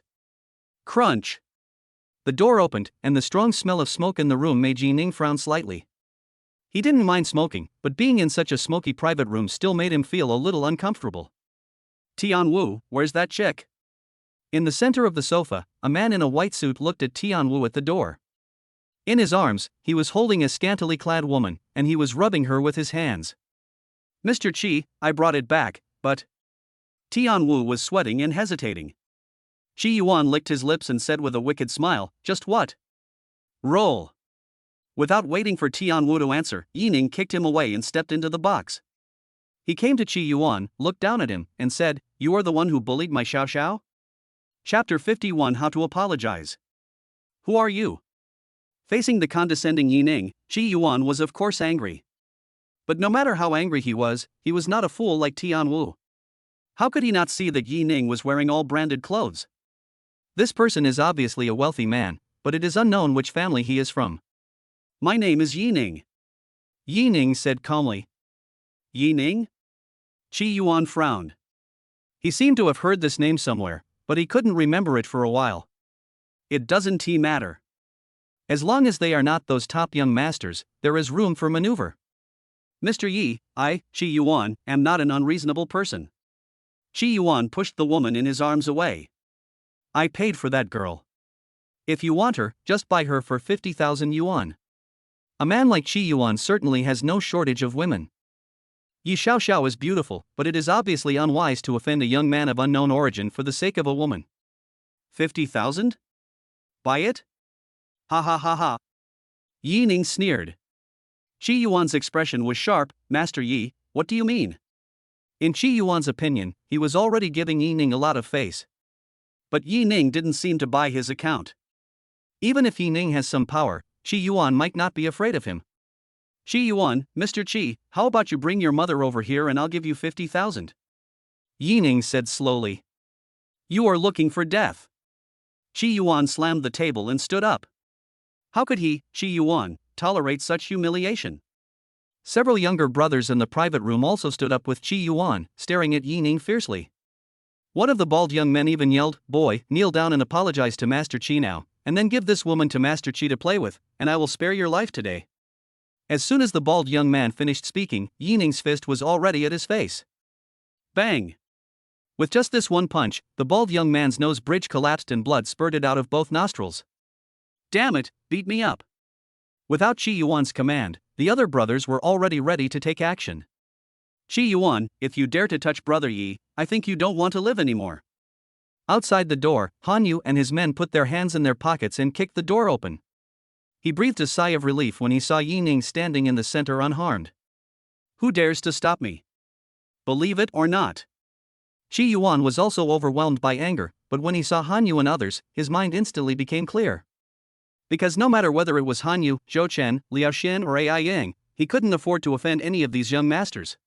Crunch! The door opened, and the strong smell of smoke in the room made Yi Ning frown slightly. He didn't mind smoking, but being in such a smoky private room still made him feel a little uncomfortable. "Tianwu, where's that chick?" In the center of the sofa, a man in a white suit looked at Tianwu at the door. In his arms, he was holding a scantily clad woman, and he was rubbing her with his hands. "Mr. Qi, I brought it back, but..." Tianwu was sweating and hesitating. Qi Yuan licked his lips and said with a wicked smile, "Just what?" "Roll." Without waiting for Tianwu to answer, Yining kicked him away and stepped into the box. He came to Qi Yuan, looked down at him, and said, "You are the one who bullied my Xiao Xiao?" Chapter 51: How to Apologize. "Who are you?" Facing the condescending Yining, Qi Yuan was of course angry. But no matter how angry he was not a fool like Tianwu. How could he not see that Yining was wearing all branded clothes? This person is obviously a wealthy man, but it is unknown which family he is from. "My name is Yining," Yining said calmly. "Yining?" Qi Yuan frowned. He seemed to have heard this name somewhere, but he couldn't remember it for a while. "It doesn't matter. As long as they are not those top young masters, there is room for maneuver. Mr. Yi, I, Qi Yuan, am not an unreasonable person." Qi Yuan pushed the woman in his arms away. "I paid for that girl. If you want her, just buy her for 50,000 yuan. A man like Qi Yuan certainly has no shortage of women. Yi Xiao Xiao is beautiful, but it is obviously unwise to offend a young man of unknown origin for the sake of a woman. 50,000? Buy it? Ha ha ha ha." Yining sneered. Qi Yuan's expression was sharp. "Master Yi, what do you mean?" In Qi Yuan's opinion, he was already giving Yining a lot of face. But Yining didn't seem to buy his account. Even if Yining has some power, Qi Yuan might not be afraid of him. "Qi Yuan, Mr. Qi, how about you bring your mother over here and I'll give you 50,000. Yining said slowly. "You are looking for death." Qi Yuan slammed the table and stood up. How could he, Qi Yuan, tolerate such humiliation? Several younger brothers in the private room also stood up with Qi Yuan, staring at Yining fiercely. One of the bald young men even yelled, "Boy, kneel down and apologize to Master Qi now, and then give this woman to Master Qi to play with, and I will spare your life today." As soon as the bald young man finished speaking, Yining's fist was already at his face. Bang! With just this one punch, the bald young man's nose bridge collapsed and blood spurted out of both nostrils. "Damn it, beat me up." Without Qi Yuan's command, the other brothers were already ready to take action. "Qi Yuan, if you dare to touch Brother Yi, I think you don't want to live anymore." Outside the door, Han Yu and his men put their hands in their pockets and kicked the door open. He breathed a sigh of relief when he saw Yining standing in the center unharmed. "Who dares to stop me? Believe it or not." Qi Yuan was also overwhelmed by anger, but when he saw Han Yu and others, his mind instantly became clear. Because no matter whether it was Han Yu, Zhou Chen, Liao Xian or Ai Yang, he couldn't afford to offend any of these young masters.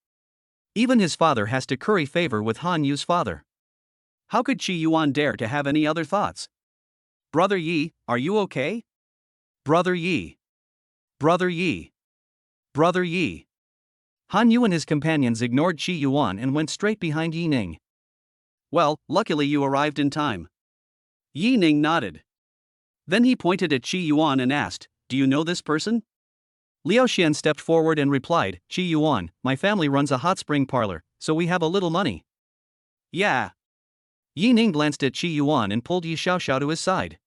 Even his father has to curry favor with Han Yu's father. How could Qi Yuan dare to have any other thoughts? "Brother Yi, are you okay? Brother Yi. Brother Yi. Brother Yi." Han Yu and his companions ignored Qi Yuan and went straight behind Yining. "Well, luckily you arrived in time." Yining nodded. Then he pointed at Qi Yuan and asked, "Do you know this person?" Liao Xian stepped forward and replied, "Qi Yuan, my family runs a hot spring parlor, so we have a little money." "Yeah." Yining glanced at Qi Yuan and pulled Yi Xiao Xiao to his side.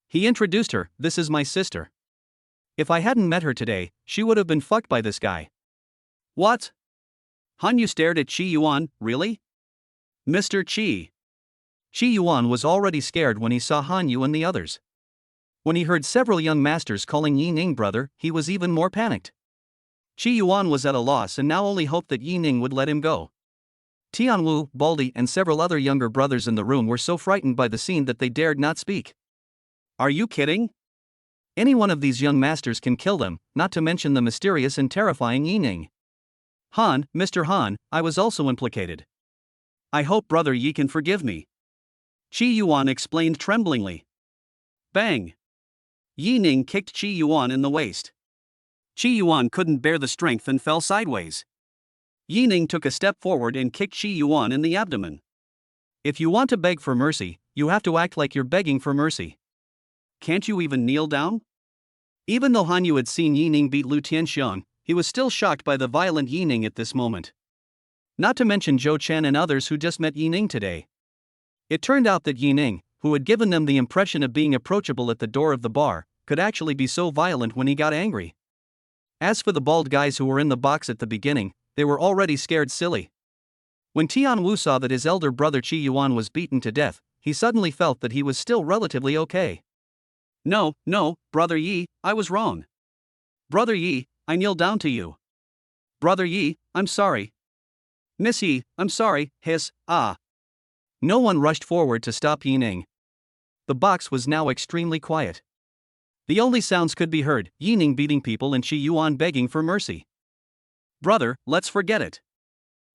He introduced her, "This is my sister. If I hadn't met her today, she would have been fucked by this guy." "What?" Han Yu stared at Qi Yuan, "Really? Mr. Qi?" Qi Yuan was already scared when he saw Han Yu and the others. When he heard several young masters calling Yining brother, he was even more panicked. Qi Yuan was at a loss and now only hoped that Yining would let him go. Tianwu, Baldi and several other younger brothers in the room were so frightened by the scene that they dared not speak. "Are you kidding? Any one of these young masters can kill them, not to mention the mysterious and terrifying Yining. Han, Mr. Han, I was also implicated. I hope Brother Yi can forgive me." Qi Yuan explained tremblingly. Bang! Yining kicked Qi Yuan in the waist. Qi Yuan couldn't bear the strength and fell sideways. Yining took a step forward and kicked Qi Yuan in the abdomen. "If you want to beg for mercy, you have to act like you're begging for mercy. Can't you even kneel down?" Even though Han Yu had seen Yining beat Lu Tianxiang, he was still shocked by the violent Yining at this moment. Not to mention Zhou Chen and others who just met Yining today. It turned out that Yining, who had given them the impression of being approachable at the door of the bar, could actually be so violent when he got angry. As for the bald guys who were in the box at the beginning, they were already scared silly. When Tianwu saw that his elder brother Qi Yuan was beaten to death, he suddenly felt that he was still relatively okay. No, Brother Yi, I was wrong. Brother Yi, I kneel down to you. Brother Yi, I'm sorry. Miss Yi, I'm sorry, hiss, ah. No one rushed forward to stop Yining. The box was now extremely quiet. The only sounds could be heard, Yining beating people and Qi Yuan begging for mercy. Brother, let's forget it.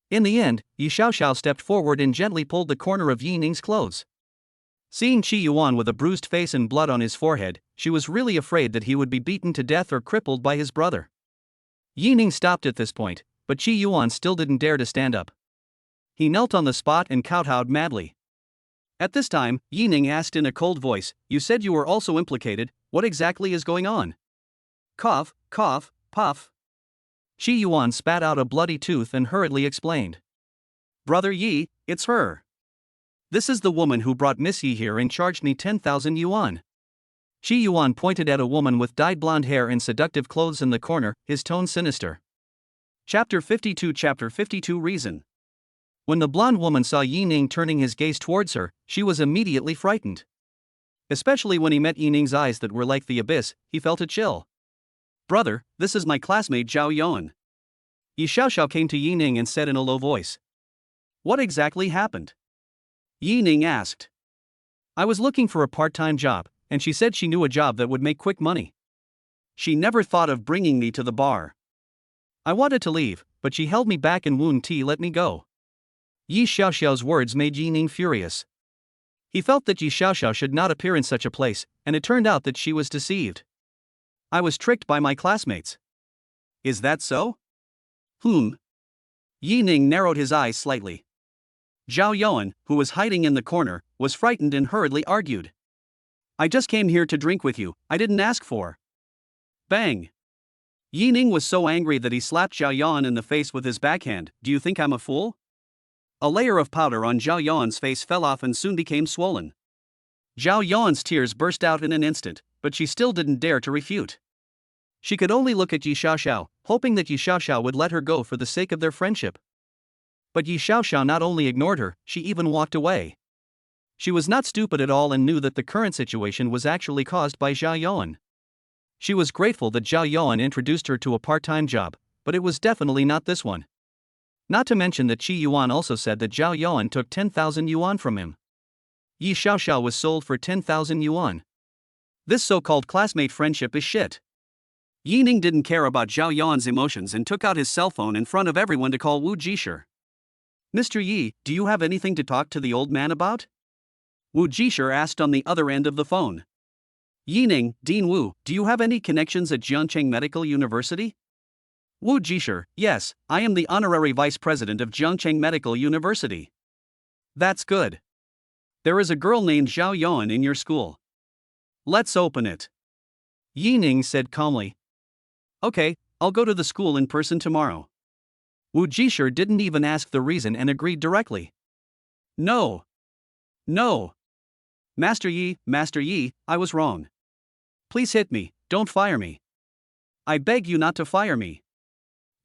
In the end, Yi Xiaoxiao stepped forward and gently pulled the corner of Yining's clothes. Seeing Qi Yuan with a bruised face and blood on his forehead, she was really afraid that he would be beaten to death or crippled by his brother. Yining stopped at this point, but Qi Yuan still didn't dare to stand up. He knelt on the spot and kowtowed madly. At this time, Yining asked in a cold voice, "You said you were also implicated, what exactly is going on?" Cough, cough, puff. Qi Yuan spat out a bloody tooth and hurriedly explained. Brother Yi, it's her. This is the woman who brought Miss Yi here and charged me 10,000 yuan. Qi Yuan pointed at a woman with dyed blonde hair and seductive clothes in the corner, his tone sinister. Chapter 52 Reason. When the blonde woman saw Yining turning his gaze towards her, she was immediately frightened. Especially when he met Yining's eyes that were like the abyss, he felt a chill. Brother, this is my classmate Zhao Yuan. Yi Xiaoxiao came to Yining and said in a low voice. What exactly happened? Yining asked. I was looking for a part-time job, and she said she knew a job that would make quick money. She never thought of bringing me to the bar. I wanted to leave, but she held me back and wouldn't let me go. Yi Xiaoxiao's words made Yining furious. He felt that Yi Xiaoxiao should not appear in such a place, and it turned out that she was deceived. I was tricked by my classmates. Is that so? Yining narrowed his eyes slightly. Zhao Yuan, who was hiding in the corner, was frightened and hurriedly argued. I just came here to drink with you, I didn't ask for. Bang! Yining was so angry that he slapped Zhao Yuan in the face with his backhand. Do you think I'm a fool? A layer of powder on Zhao Yuan's face fell off and soon became swollen. Zhao Yuan's tears burst out in an instant, but she still didn't dare to refute. She could only look at Yi Xiaoxiao, hoping that Yi Xiaoxiao would let her go for the sake of their friendship. But Yi Xiaoxiao not only ignored her, she even walked away. She was not stupid at all and knew that the current situation was actually caused by Zhao Yuan. She was grateful that Zhao Yuan introduced her to a part-time job, but it was definitely not this one. Not to mention that Qi Yuan also said that Zhao Yuan took 10,000 yuan from him. Yi Xiaoxiao was sold for 10,000 yuan. This so-called classmate friendship is shit. Yining didn't care about Zhao Yuan's emotions and took out his cell phone in front of everyone to call Wu Jisher. Mr. Yi, do you have anything to talk to the old man about? Wu Jisher asked on the other end of the phone. Yining, Dean Wu, do you have any connections at Jiangcheng Medical University? Wu Jisher, yes, I am the honorary vice president of Jiangcheng Medical University. That's good. There is a girl named Zhao Yuan in your school. Let's open it. Yining said calmly. Okay, I'll go to the school in person tomorrow. Wu Jisher didn't even ask the reason and agreed directly. No. Master Yi, I was wrong. Please hit me, don't fire me. I beg you not to fire me.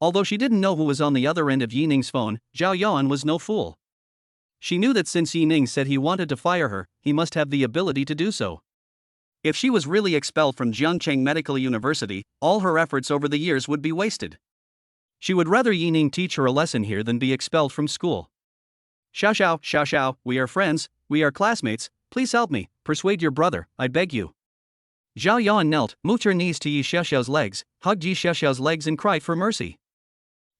Although she didn't know who was on the other end of Yining's phone, Zhao Yuan was no fool. She knew that since Yining said he wanted to fire her, he must have the ability to do so. If she was really expelled from Jiangcheng Medical University, all her efforts over the years would be wasted. She would rather Yining teach her a lesson here than be expelled from school. Xiao, we are friends, we are classmates, please help me, persuade your brother, I beg you. Zhao Yuan knelt, moved her knees to Yi Xiaoxiao's legs, hugged Yi Xiaoxiao's legs and cried for mercy.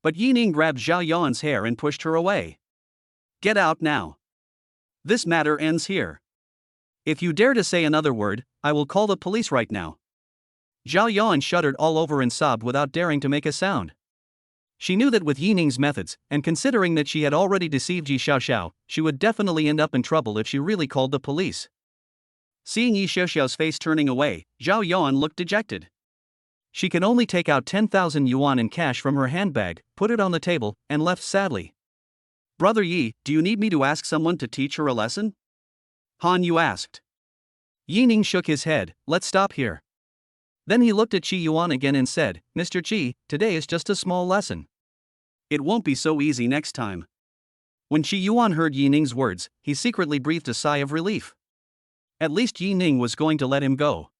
But Yining grabbed Zhao Yuan's hair and pushed her away. Get out now. This matter ends here. If you dare to say another word, I will call the police right now. Zhao Yuan shuddered all over and sobbed without daring to make a sound. She knew that with Yining's methods, and considering that she had already deceived Yi Xiaoxiao, she would definitely end up in trouble if she really called the police. Seeing Yi Xiaoxiao's face turning away, Zhao Yuan looked dejected. She could only take out 10,000 yuan in cash from her handbag, put it on the table, and left sadly. Brother Yi, do you need me to ask someone to teach her a lesson? Han Yu asked. Yi Ning shook his head. Let's stop here. Then he looked at Qi Yuan again and said, Mr. Qi, today is just a small lesson. It won't be so easy next time. When Qi Yuan heard Yi Ning's words, he secretly breathed a sigh of relief. At least Yi Ning was going to let him go.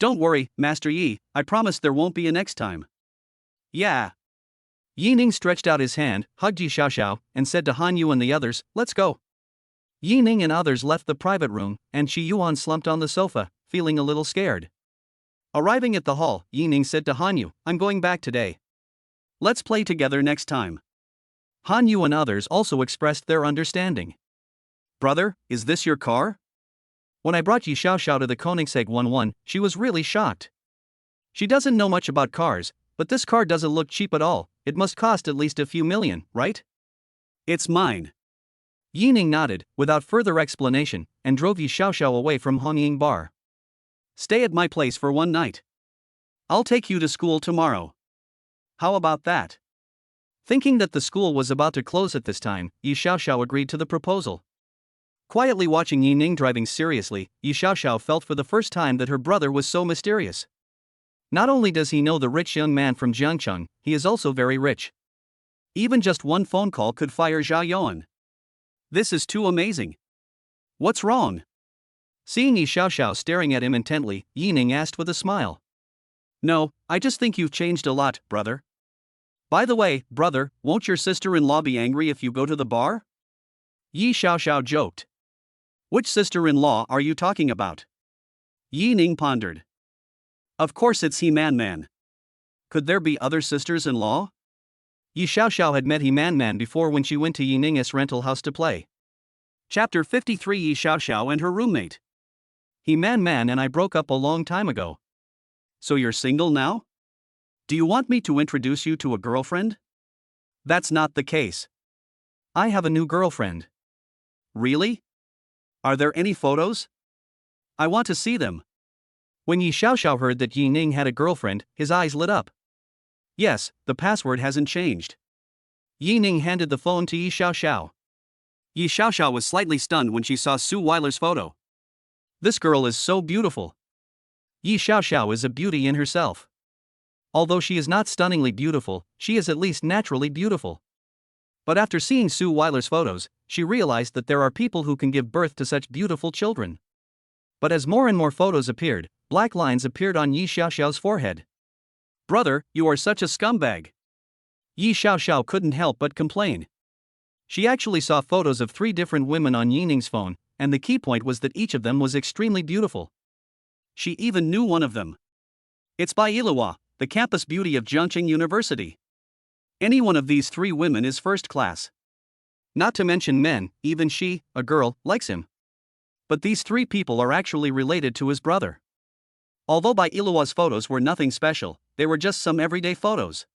Don't worry, Master Yi, I promise there won't be a next time. Yeah. Yi Ning stretched out his hand, hugged Yi Xiaoxiao, and said to Han Yu and the others, let's go. Yi Ning and others left the private room, and Qi Yuan slumped on the sofa, feeling a little scared. Arriving at the hall, Yi Ning said to Han Yu, I'm going back today. Let's play together next time. Han Yu and others also expressed their understanding. Brother, is this your car? When I brought Yi Xiaoxiao to the Koenigsegg 11, she was really shocked. She doesn't know much about cars, but this car doesn't look cheap at all. It must cost at least a few million, right? It's mine. Yi Ning nodded, without further explanation, and drove Yi Xiaoxiao away from Hongying Bar. Stay at my place for one night. I'll take you to school tomorrow. How about that? Thinking that the school was about to close at this time, Yi Xiaoxiao agreed to the proposal. Quietly watching Yi Ning driving seriously, Yi Xiaoxiao felt for the first time that her brother was so mysterious. Not only does he know the rich young man from Jiangcheng, he is also very rich. Even just one phone call could fire Zhao Yuan. This is too amazing. What's wrong? Seeing Yi Xiaoxiao staring at him intently, Yi Ning asked with a smile. No, I just think you've changed a lot, brother. By the way, brother, won't your sister-in-law be angry if you go to the bar? Yi Xiaoxiao joked. Which sister-in-law are you talking about? Yi Ning pondered. Of course it's He Man Man. Could there be other sisters-in-law? Yi Xiaoxiao had met He Man Man before when she went to Yi Ning's rental house to play. Chapter 53 Yi Xiaoxiao and her roommate. He Man Man and I broke up a long time ago. So you're single now? Do you want me to introduce you to a girlfriend? That's not the case. I have a new girlfriend. Really? Are there any photos? I want to see them. When Yi Xiaoxiao heard that Yi Ning had a girlfriend, his eyes lit up. Yes, the password hasn't changed. Yi Ning handed the phone to Yi Xiaoxiao. Yi Xiaoxiao was slightly stunned when she saw Suile's photo. This girl is so beautiful. Yi Xiaoxiao is a beauty in herself. Although she is not stunningly beautiful, she is at least naturally beautiful. But after seeing Suile's photos, she realized that there are people who can give birth to such beautiful children. But as more and more photos appeared, black lines appeared on Yi Xiaoxiao's forehead. Brother, you are such a scumbag. Yi Xiaoxiao couldn't help but complain. She actually saw photos of 3 different women on Yi Ning's phone, and the key point was that each of them was extremely beautiful. She even knew one of them. It's Bai Yilihua, the campus beauty of Jiangcheng University. Any one of these 3 women is first class. Not to mention men, even she, a girl, likes him. But these 3 people are actually related to his brother. Although Bai Yilua's photos were nothing special, they were just some everyday photos.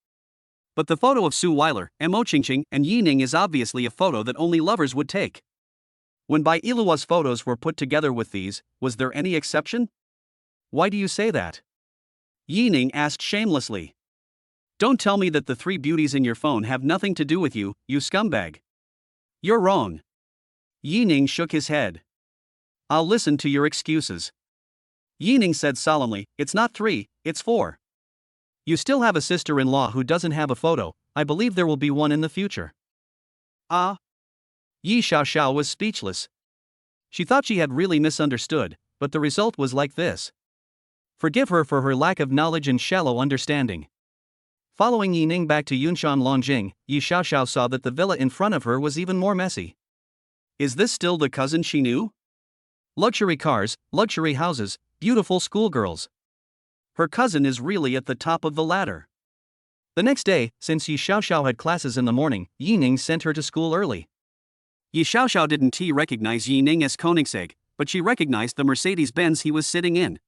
But the photo of Suile, Mo Qingqing, and Yi Ning is obviously a photo that only lovers would take. When Bai Yilua's photos were put together with these, was there any exception? Why do you say that? Yi Ning asked shamelessly. Don't tell me that the 3 beauties in your phone have nothing to do with you, you scumbag. You're wrong. Yi Ning shook his head. I'll listen to your excuses. Yi Ning said solemnly, it's not 3, it's 4. You still have a sister-in-law who doesn't have a photo. I believe there will be one in the future. Ah? Yi Xiaoxiao was speechless. She thought she had really misunderstood, but the result was like this. Forgive her for her lack of knowledge and shallow understanding. Following Yi Ning back to Yunshan Longjing, Yi Xiaoxiao saw that the villa in front of her was even more messy. Is this still the cousin she knew? Luxury cars, luxury houses, beautiful schoolgirls. Her cousin is really at the top of the ladder. The next day, since Yi Xiaoxiao had classes in the morning, Yi Ning sent her to school early. Yi Xiaoxiao didn't recognize Yi Ning as Koenigsegg, but she recognized the Mercedes-Benz he was sitting in.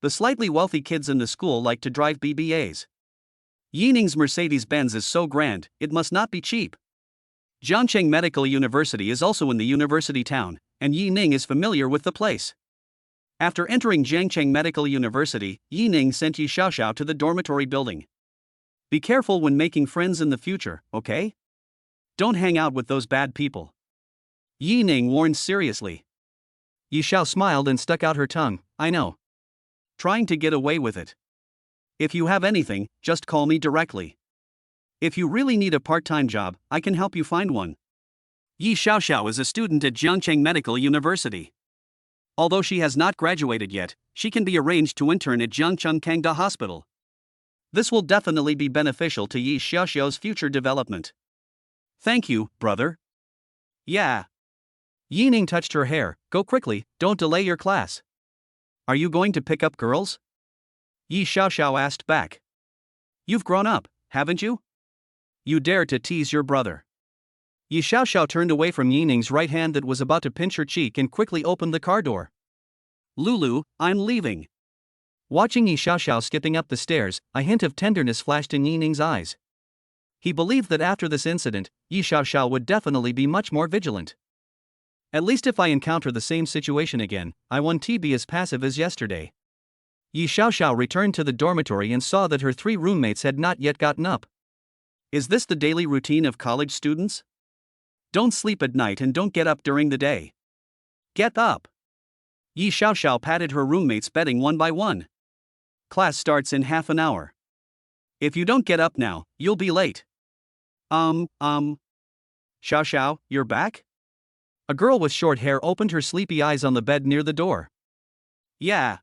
The slightly wealthy kids in the school like to drive BBAs. Yi Ning's Mercedes-Benz is so grand, it must not be cheap. Jiangcheng Medical University is also in the university town, and Yi Ning is familiar with the place. After entering Jiangcheng Medical University, Yi Ning sent Yi Xiaoxiao to the dormitory building. Be careful when making friends in the future, okay? Don't hang out with those bad people. Yi Ning warned seriously. Yi Xiao smiled and stuck out her tongue. I know. Trying to get away with it. If you have anything, just call me directly. If you really need a part-time job, I can help you find one. Yi Xiaoxiao is a student at Jiangcheng Medical University. Although she has not graduated yet, she can be arranged to intern at Jiangcheng Kangda Hospital. This will definitely be beneficial to Yi Xiaoxiao's future development. Thank you, brother. Yeah. Yi Ning touched her hair. Go quickly, don't delay your class. Are you going to pick up girls? Yi Xiaoxiao asked back. You've grown up, haven't you? You dare to tease your brother. Yi Xiaoxiao turned away from Yi Ning's right hand that was about to pinch her cheek and quickly opened the car door. Lulu, I'm leaving. Watching Yi Xiaoxiao skipping up the stairs, a hint of tenderness flashed in Yi Ning's eyes. He believed that after this incident, Yi Xiaoxiao would definitely be much more vigilant. At least if I encounter the same situation again, I won't be as passive as yesterday. Yi Xiaoxiao returned to the dormitory and saw that her 3 roommates had not yet gotten up. Is this the daily routine of college students? Don't sleep at night and don't get up during the day. Get up. Yi Xiaoxiao patted her roommates' bedding one by one. Class starts in half an hour. If you don't get up now, you'll be late. Xiaoxiao, you're back? A girl with short hair opened her sleepy eyes on the bed near the door. Yeah.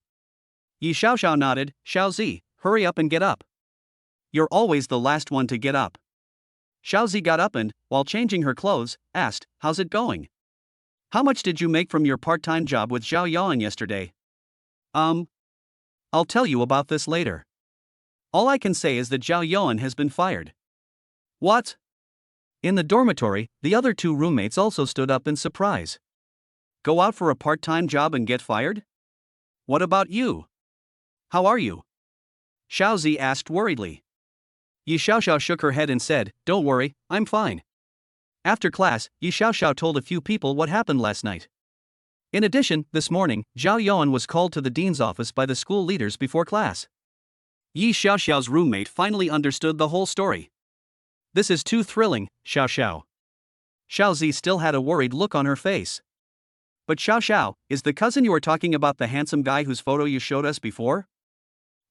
Yi Xiaoxiao nodded. Xiaozi, hurry up and get up. You're always the last one to get up. Xiaozi got up and, while changing her clothes, asked, how's it going? How much did you make from your part-time job with Zhao Yuan yesterday? I'll tell you about this later. All I can say is that Zhao Yuan has been fired. What? In the dormitory, the other 2 roommates also stood up in surprise. Go out for a part-time job and get fired? What about you? How are you? Xiaozi asked worriedly. Yi Xiaoxiao shook her head and said, don't worry, I'm fine. After class, Yi Xiaoxiao told a few people what happened last night. In addition, this morning, Zhao Yuan was called to the dean's office by the school leaders before class. Yi Xiaoxiao's roommate finally understood the whole story. This is too thrilling, Xiaoxiao. Xiaozi still had a worried look on her face. But Xiaoxiao, is the cousin you were talking about the handsome guy whose photo you showed us before?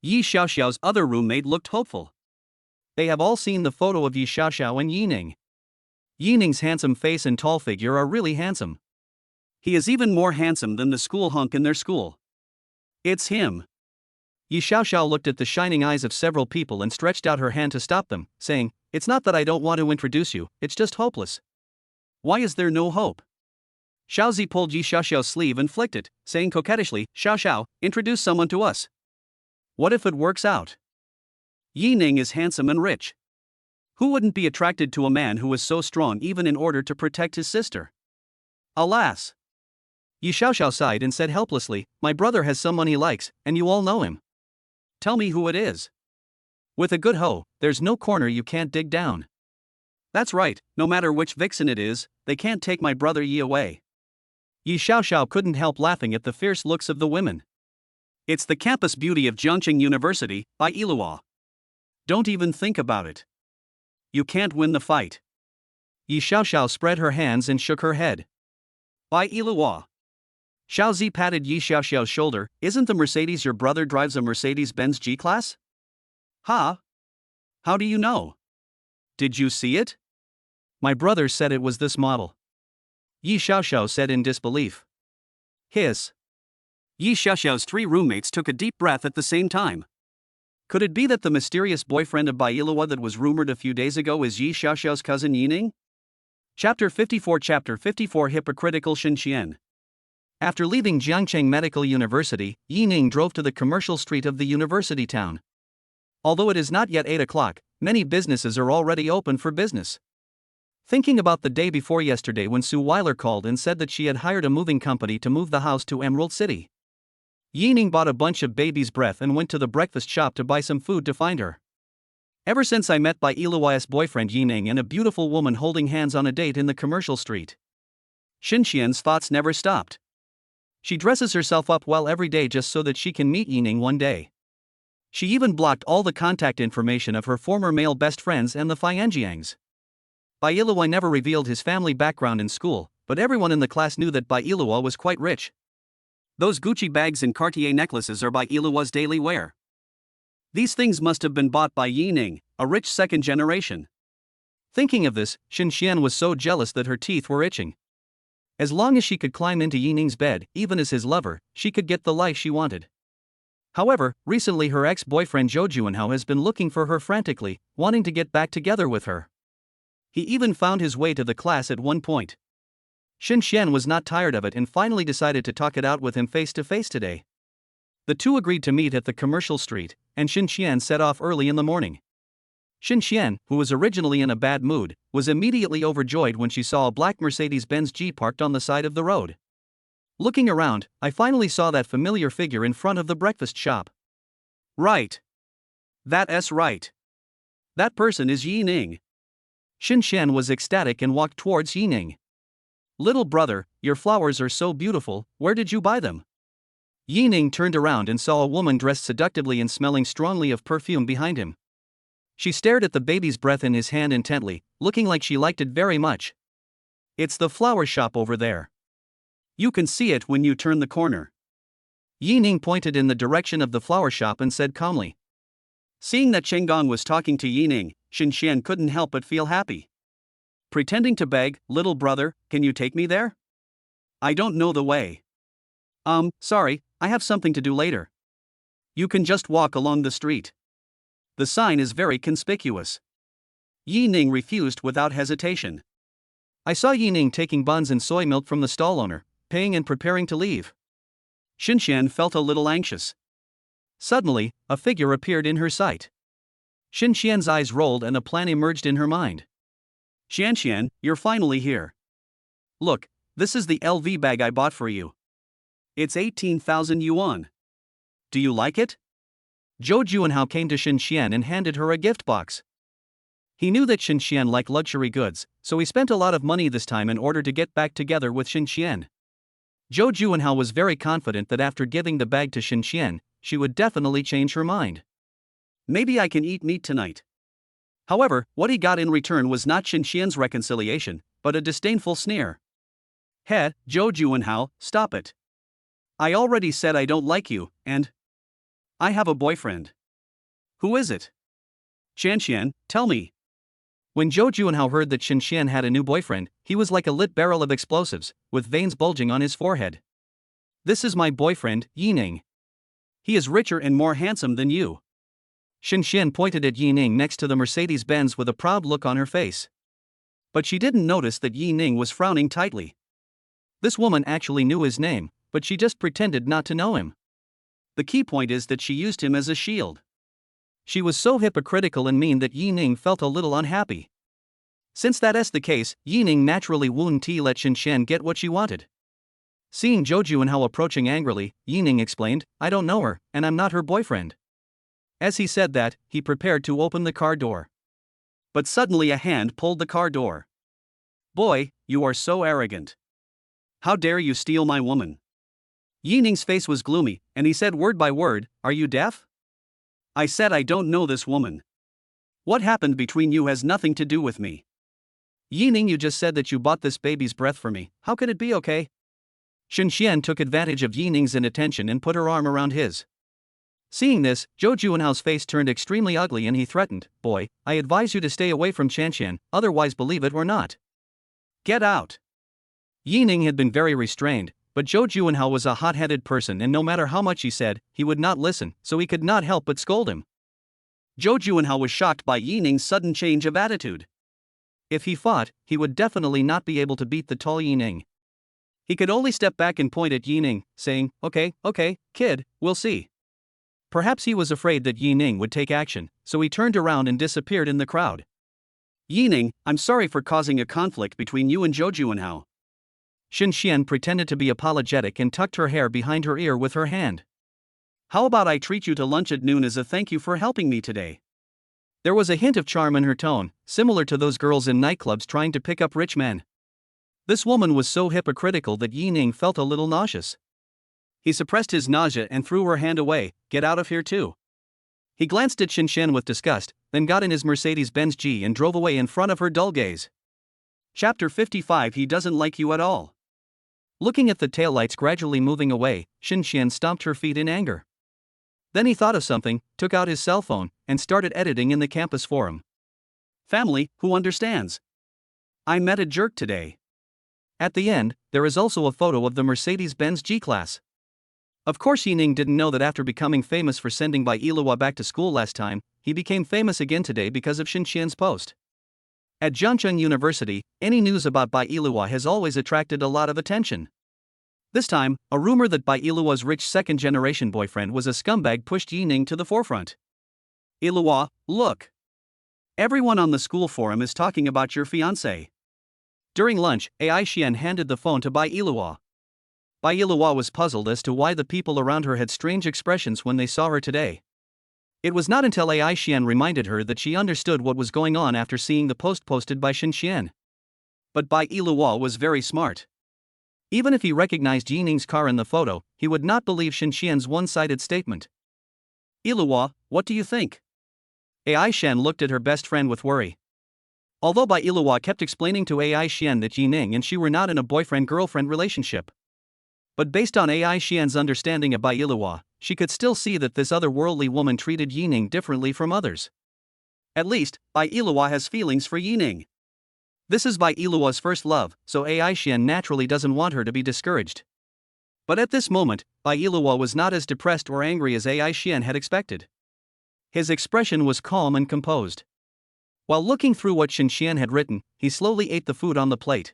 Yi Xiaoxiao's other roommate looked hopeful. They have all seen the photo of Yi Xiaoxiao and Yi Ning. Yi Ning's handsome face and tall figure are really handsome. He is even more handsome than the school hunk in their school. It's him. Yi Xiaoxiao looked at the shining eyes of several people and stretched out her hand to stop them, saying, it's not that I don't want to introduce you, it's just hopeless. Why is there no hope? Xiaozi pulled Yi Xiaoxiao's sleeve and flicked it, saying coquettishly, Xiaoxiao, introduce someone to us. What if it works out? Yi Ning is handsome and rich. Who wouldn't be attracted to a man who is so strong even in order to protect his sister? Alas! Yi Xiaoxiao sighed and said helplessly, my brother has someone he likes, and you all know him. Tell me who it is. With a good hoe, there's no corner you can't dig down. That's right, no matter which vixen it is, they can't take my brother Yi away. Yi Xiaoxiao couldn't help laughing at the fierce looks of the women. It's the campus beauty of Jiangcheng University, by Yiluo. Don't even think about it. You can't win the fight. Yi Xiaoxiao spread her hands and shook her head. By Yiluo. Xiaozi patted Yi Xiaoxiao's shoulder. Isn't the Mercedes your brother drives a Mercedes-Benz G-Class? Huh? How do you know? Did you see it? My brother said it was this model. Yi Xiaoxiao said in disbelief. Hiss. Yi Xiaoxiao's 3 roommates took a deep breath at the same time. Could it be that the mysterious boyfriend of Bai Yiluo that was rumored a few days ago is Yi Xiaoxiao's cousin Yi Ning? Chapter 54 Hypocritical Xinxian. After leaving Jiangcheng Medical University, Yi Ning drove to the commercial street of the university town. Although it is not yet 8 o'clock, many businesses are already open for business. Thinking about the day before yesterday when Suile called and said that she had hired a moving company to move the house to Emerald City, Yi Ning bought a bunch of baby's breath and went to the breakfast shop to buy some food to find her. Ever since I met Bai Yiluo's boyfriend Yi Ning and a beautiful woman holding hands on a date in the commercial street, Xinxian's thoughts never stopped. She dresses herself up well every day just so that she can meet Yi Ning one day. She even blocked all the contact information of her former male best friends and the Fianjiangs. Bai Yiluo never revealed his family background in school, but everyone in the class knew that Bai Yiluo was quite rich. Those Gucci bags and Cartier necklaces are by Iluwa's daily wear. These things must have been bought by Yining, a rich second generation. Thinking of this, Xinxian was so jealous that her teeth were itching. As long as she could climb into Yining's bed, even as his lover, she could get the life she wanted. However, recently her ex-boyfriend Zhou Juanhao has been looking for her frantically, wanting to get back together with her. He even found his way to the class at one point. Xinxian was not tired of it and finally decided to talk it out with him face to face today. The two agreed to meet at the commercial street, and Xinxian set off early in the morning. Xinxian, who was originally in a bad mood, was immediately overjoyed when she saw a black Mercedes-Benz G parked on the side of the road. Looking around, I finally saw that familiar figure in front of the breakfast shop. Right. That's right. That person is Yining. Xinxian was ecstatic and walked towards Yining. Little brother, your flowers are so beautiful, where did you buy them? Yining turned around and saw a woman dressed seductively and smelling strongly of perfume behind him. She stared at the baby's breath in his hand intently, looking like she liked it very much. It's the flower shop over there. You can see it when you turn the corner. Yining pointed in the direction of the flower shop and said calmly. Seeing that Chenggong was talking to Yining, Xinxian couldn't help but feel happy. Pretending to beg, little brother, can you take me there? I don't know the way. Sorry, I have something to do later. You can just walk along the street. The sign is very conspicuous. Yining refused without hesitation. I saw Yining taking buns and soy milk from the stall owner, paying and preparing to leave. Xinxian felt a little anxious. Suddenly, a figure appeared in her sight. Xinxian's eyes rolled and a plan emerged in her mind. Xianxian, you're finally here. Look, this is the LV bag I bought for you. It's 18,000 yuan. Do you like it? Zhou Juanhao came to Xinxian and handed her a gift box. He knew that Xinxian liked luxury goods, so he spent a lot of money this time in order to get back together with Xinxian. Zhou Juanhao was very confident that after giving the bag to Xinxian, she would definitely change her mind. Maybe I can eat meat tonight. However, what he got in return was not Xinxian's reconciliation, but a disdainful sneer. Zhou Juanhao, stop it. I already said I don't like you, and I have a boyfriend. Who is it? Xinxian, tell me. When Zhou Juanhao heard that Xinxian had a new boyfriend, he was like a lit barrel of explosives, with veins bulging on his forehead. This is my boyfriend, Yining. He is richer and more handsome than you. Xinxian pointed at Yining next to the Mercedes-Benz with a proud look on her face. But she didn't notice that Yining was frowning tightly. This woman actually knew his name, but she just pretended not to know him. The key point is that she used him as a shield. She was so hypocritical and mean that Yining felt a little unhappy. Since that's the case, Yining naturally wouldn't let Xinxian get what she wanted. Seeing Zhou Juanhao approaching angrily, Yining explained, I don't know her, and I'm not her boyfriend. As he said that, he prepared to open the car door. But suddenly a hand pulled the car door. Boy, you are so arrogant. How dare you steal my woman? Yining's face was gloomy, and he said word by word, are you deaf? I said I don't know this woman. What happened between you has nothing to do with me. Yining, you just said that you bought this baby's breath for me, how could it be okay? Xinxian took advantage of Yining's inattention and put her arm around his. Seeing this, Zhou Juanhao's face turned extremely ugly and he threatened, boy, I advise you to stay away from Xinxian, otherwise believe it or not. Get out. Yining had been very restrained, but Zhou Juanhao was a hot-headed person and no matter how much he said, he would not listen, so he could not help but scold him. Zhou Juanhao was shocked by Yining's sudden change of attitude. If he fought, he would definitely not be able to beat the tall Yining. He could only step back and point at Yining, saying, okay, kid, we'll see. Perhaps he was afraid that Yining would take action, so he turned around and disappeared in the crowd. Yining, I'm sorry for causing a conflict between you and Zhou Juanhao. Xinxian pretended to be apologetic and tucked her hair behind her ear with her hand. How about I treat you to lunch at noon as a thank you for helping me today? There was a hint of charm in her tone, similar to those girls in nightclubs trying to pick up rich men. This woman was so hypocritical that Yining felt a little nauseous. He suppressed his nausea and threw her hand away, get out of here too. He glanced at Xinxian with disgust, then got in his Mercedes-Benz G and drove away in front of her dull gaze. Chapter 55 He doesn't like you at all. Looking at the taillights gradually moving away, Xinxian stomped her feet in anger. Then he thought of something, took out his cell phone, and started editing in the campus forum. Family, who understands? I met a jerk today. At the end, there is also a photo of the Mercedes-Benz G-Class. Of course Yining didn't know that after becoming famous for sending Bai Yiluo back to school last time, he became famous again today because of Xinxian's post. At Zhangcheng University, any news about Bai Yiluo has always attracted a lot of attention. This time, a rumor that Bai Yiluo's rich second-generation boyfriend was a scumbag pushed Yining to the forefront. Yiluo, look! Everyone on the school forum is talking about your fiancé. During lunch, Ai Xian handed the phone to Bai Yiluo. Bai Yiluo was puzzled as to why the people around her had strange expressions when they saw her today. It was not until Ai Xian reminded her that she understood what was going on after seeing the post posted by Xinxian. But Bai Yiluo was very smart. Even if he recognized Yining's car in the photo, he would not believe Xinxian's one-sided statement. Yiluo, what do you think? Ai Xian looked at her best friend with worry. Although Bai Yiluo kept explaining to Ai Xian that Yining and she were not in a boyfriend-girlfriend relationship. But based on Ai Xian's understanding of Bai Yiluo, she could still see that this otherworldly woman treated Yining differently from others. At least, Bai Yiluo has feelings for Yining. This is Bai Yiluo's first love, so Ai Xian naturally doesn't want her to be discouraged. But at this moment, Bai Yiluo was not as depressed or angry as Ai Xian had expected. His expression was calm and composed. While looking through what Xinxian had written, he slowly ate the food on the plate.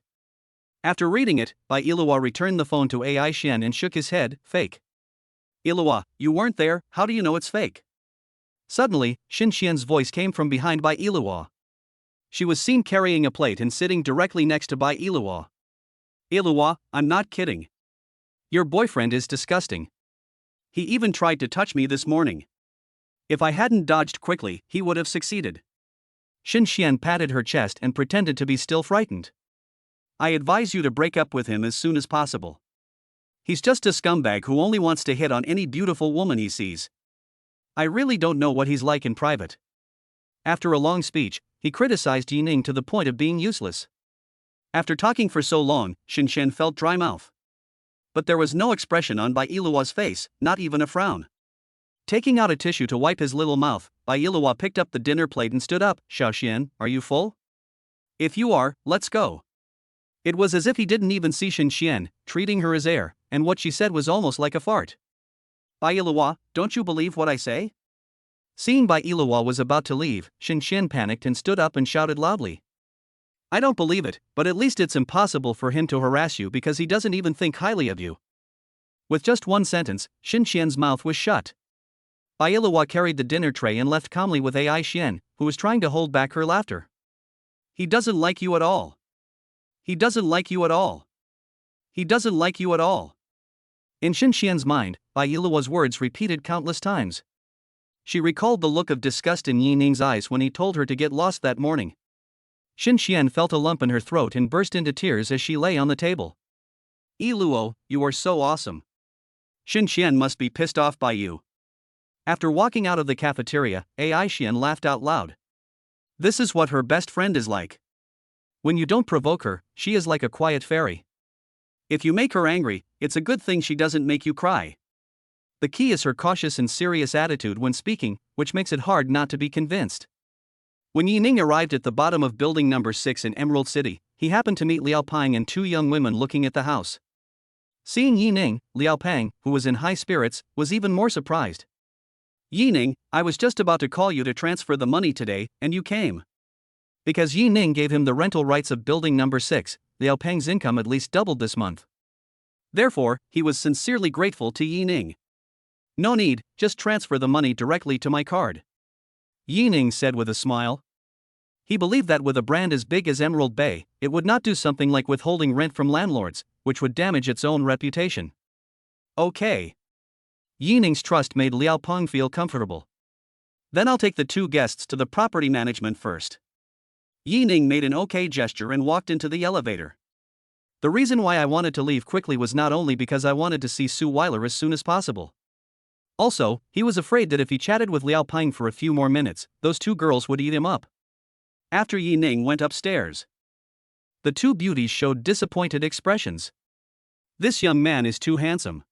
After reading it, Bai Yiluo returned the phone to Ai Xian and shook his head, fake. Yiluo, you weren't there, how do you know it's fake? Suddenly, Xinxian's voice came from behind Bai Yiluo. She was seen carrying a plate and sitting directly next to Bai Yiluo. Yiluo, I'm not kidding. Your boyfriend is disgusting. He even tried to touch me this morning. If I hadn't dodged quickly, he would have succeeded. Xinxian patted her chest and pretended to be still frightened. I advise you to break up with him as soon as possible. He's just a scumbag who only wants to hit on any beautiful woman he sees. I really don't know what he's like in private. After a long speech, he criticized Yining to the point of being useless. After talking for so long, Xinxian felt dry mouth. But there was no expression on Bai Yiluo's face, not even a frown. Taking out a tissue to wipe his little mouth, Bai Yiluo picked up the dinner plate and stood up. Xiaoxian, are you full? If you are, let's go. It was as if he didn't even see Xinxian, treating her as air, and what she said was almost like a fart. Bai Yiluo, don't you believe what I say? Seeing Bai Yiluo was about to leave, Xinxian panicked and stood up and shouted loudly. I don't believe it, but at least it's impossible for him to harass you because he doesn't even think highly of you. With just one sentence, Xinxian's mouth was shut. Bai Yiluo carried the dinner tray and left calmly with Ai Xian, who was trying to hold back her laughter. He doesn't like you at all. He doesn't like you at all. He doesn't like you at all. In Xinxian's mind, Bai Yiluo's words repeated countless times. She recalled the look of disgust in Yining's eyes when he told her to get lost that morning. Xinxian felt a lump in her throat and burst into tears as she lay on the table. Yiluo, you are so awesome. Xinxian must be pissed off by you. After walking out of the cafeteria, Ai Xian laughed out loud. This is what her best friend is like. When you don't provoke her, she is like a quiet fairy. If you make her angry, it's a good thing she doesn't make you cry. The key is her cautious and serious attitude when speaking, which makes it hard not to be convinced. When Yining arrived at the bottom of building number 6 in Emerald City, he happened to meet Liao Pang and two young women looking at the house. Seeing Yining, Liao Pang, who was in high spirits, was even more surprised. Yining, I was just about to call you to transfer the money today, and you came. Because Yining gave him the rental rights of building number 6, Liao Pang's income at least doubled this month. Therefore, he was sincerely grateful to Yining. No need, just transfer the money directly to my card. Yining said with a smile. He believed that with a brand as big as Emerald Bay, it would not do something like withholding rent from landlords, which would damage its own reputation. Okay. Yining's trust made Liao Peng feel comfortable. Then I'll take the two guests to the property management first. Yining made an okay gesture and walked into the elevator. The reason why I wanted to leave quickly was not only because I wanted to see Suile as soon as possible. Also, he was afraid that if he chatted with Liao Peng for a few more minutes, those two girls would eat him up. After Yining went upstairs, the two beauties showed disappointed expressions. This young man is too handsome.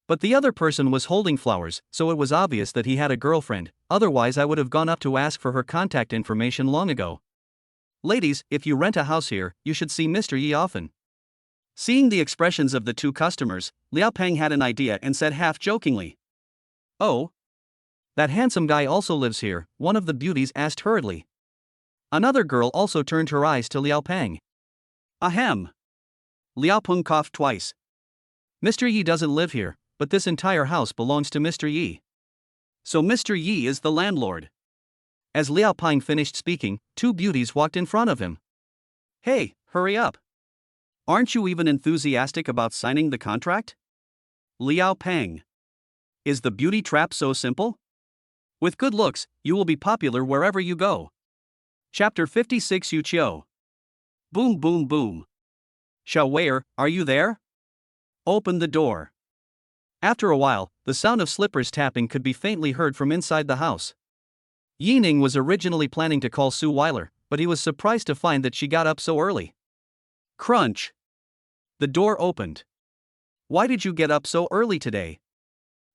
But the other person was holding flowers, so it was obvious that he had a girlfriend, otherwise I would have gone up to ask for her contact information long ago. Ladies, if you rent a house here, you should see Mr. Yi often. Seeing the expressions of the two customers, Liao Peng had an idea and said half-jokingly. Oh? That handsome guy also lives here, one of the beauties asked hurriedly. Another girl also turned her eyes to Liao Peng. Ahem. Liao Peng coughed twice. Mr. Yi doesn't live here, but this entire house belongs to Mr. Yi. So Mr. Yi is the landlord. As Liao Peng finished speaking, two beauties walked in front of him. Hey, hurry up. Aren't you even enthusiastic about signing the contract? Liao Peng. Is the beauty trap so simple? With good looks, you will be popular wherever you go. Chapter 56 Yu Qiu. Boom boom boom. Xiao Weier, are you there? Open the door. After a while, the sound of slippers tapping could be faintly heard from inside the house. Yining was originally planning to call Suile, but he was surprised to find that she got up so early. Crunch. The door opened. Why did you get up so early today?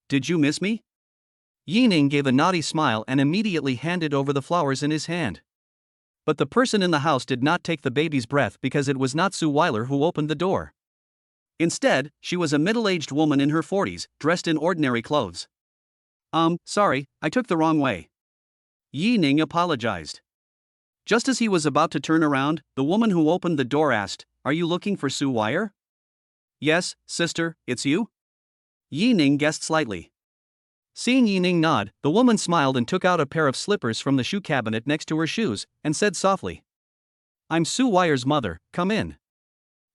Did you miss me? Yining gave a naughty smile and immediately handed over the flowers in his hand. But the person in the house did not take the baby's breath because it was not Suile who opened the door. Instead, she was a middle-aged woman in her 40s, dressed in ordinary clothes. Sorry, I took the wrong way. Yining apologized. Just as he was about to turn around, the woman who opened the door asked, Are you looking for Suile? Yes, sister, it's you? Yining guessed slightly. Seeing Yining nod, the woman smiled and took out a pair of slippers from the shoe cabinet next to her shoes, and said softly, I'm Suile's mother, come in.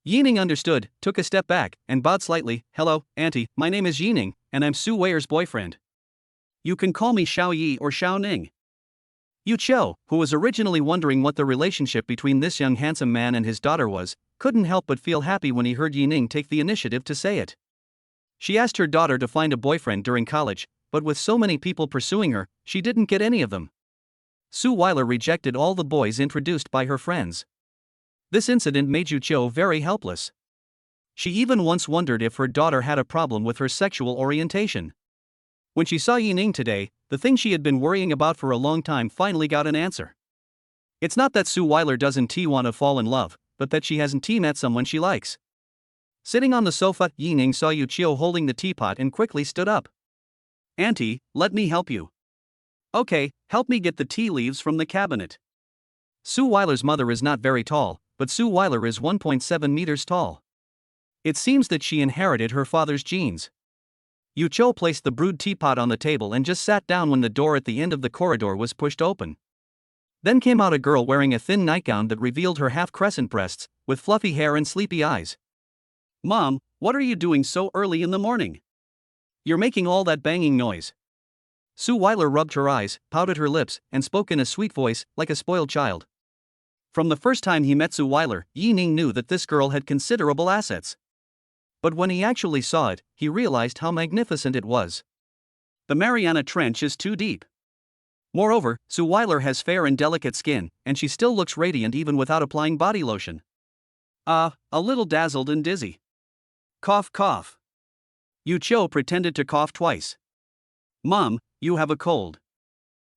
Yining understood, took a step back, and bowed slightly. Hello, auntie, my name is Yining, and I'm Suile's boyfriend. You can call me Xiao Yi or Xiao Ning. Yu Qiu, who was originally wondering what the relationship between this young handsome man and his daughter was, couldn't help but feel happy when he heard Yining take the initiative to say it. She asked her daughter to find a boyfriend during college, but with so many people pursuing her, she didn't get any of them. Suile rejected all the boys introduced by her friends. This incident made Yu Qiu very helpless. She even once wondered if her daughter had a problem with her sexual orientation. When she saw Yining today, the thing she had been worrying about for a long time finally got an answer. It's not that Suile doesn't want to fall in love, but that she hasn't met someone she likes. Sitting on the sofa, Yining saw Yu Qiu holding the teapot and quickly stood up. Auntie, let me help you. Okay, help me get the tea leaves from the cabinet. Suile's mother is not very tall, but Suile is 1.7 meters tall. It seems that she inherited her father's genes. Yu Qiu placed the brewed teapot on the table and just sat down when the door at the end of the corridor was pushed open. Then came out a girl wearing a thin nightgown that revealed her half-crescent breasts, with fluffy hair and sleepy eyes. Mom, what are you doing so early in the morning? You're making all that banging noise. Suile rubbed her eyes, pouted her lips, and spoke in a sweet voice, like a spoiled child. From the first time he met Suile, Yining knew that this girl had considerable assets. But when he actually saw it, he realized how magnificent it was. The Mariana Trench is too deep. Moreover, Suile has fair and delicate skin, and she still looks radiant even without applying body lotion. A little dazzled and dizzy. Cough cough. Yu Qiu pretended to cough twice. Mom, you have a cold.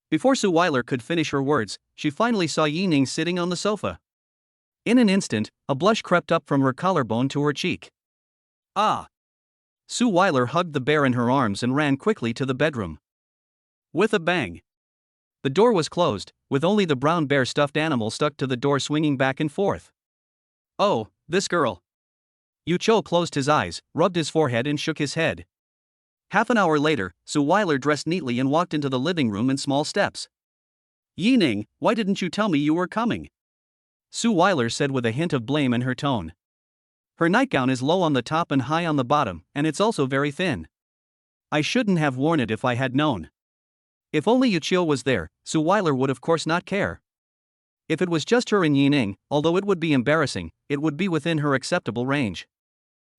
Before Suile could finish her words, she finally saw Yining sitting on the sofa. In an instant, a blush crept up from her collarbone to her cheek. Suile hugged the bear in her arms and ran quickly to the bedroom. With a bang. The door was closed, with only the brown bear stuffed animal stuck to the door swinging back and forth. Oh, this girl. Yu Qiu closed his eyes, rubbed his forehead and shook his head. Half an hour later, Suile dressed neatly and walked into the living room in small steps. Yining, why didn't you tell me you were coming? Suile said with a hint of blame in her tone. Her nightgown is low on the top and high on the bottom, and it's also very thin. I shouldn't have worn it if I had known. If only Yu Qiu was there, Suile would of course not care. If it was just her and Yining, although it would be embarrassing, it would be within her acceptable range.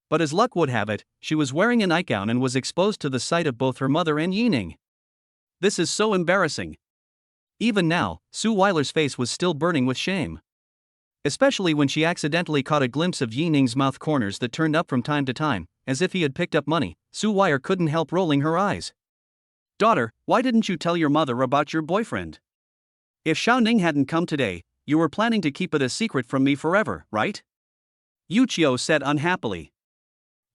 But as luck would have it, she was wearing a nightgown and was exposed to the sight of both her mother and Yining. This is so embarrassing. Even now, Suile's face was still burning with shame. especially when she accidentally caught a glimpse of Yining's mouth corners that turned up from time to time, as if he had picked up money. Suile couldn't help rolling her eyes. "Daughter, why didn't you tell your mother about your boyfriend? If Xiaoning hadn't come today, you were planning to keep it a secret from me forever, right?" Yuqiu said unhappily.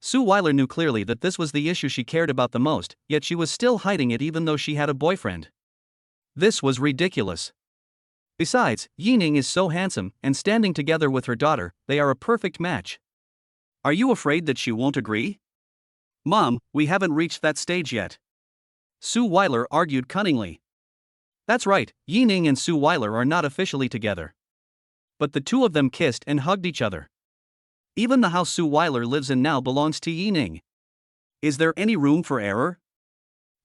Suile knew clearly that this was the issue she cared about the most, yet she was still hiding it even though she had a boyfriend. This was ridiculous. Besides, Yining is so handsome, and standing together with her daughter, they are a perfect match. "Are you afraid that she won't agree?" "Mom, we haven't reached that stage yet," Suile argued cunningly. That's right, Yining and Suile are not officially together. But the two of them kissed and hugged each other. Even the house Suile lives in now belongs to Yining. Is there any room for error?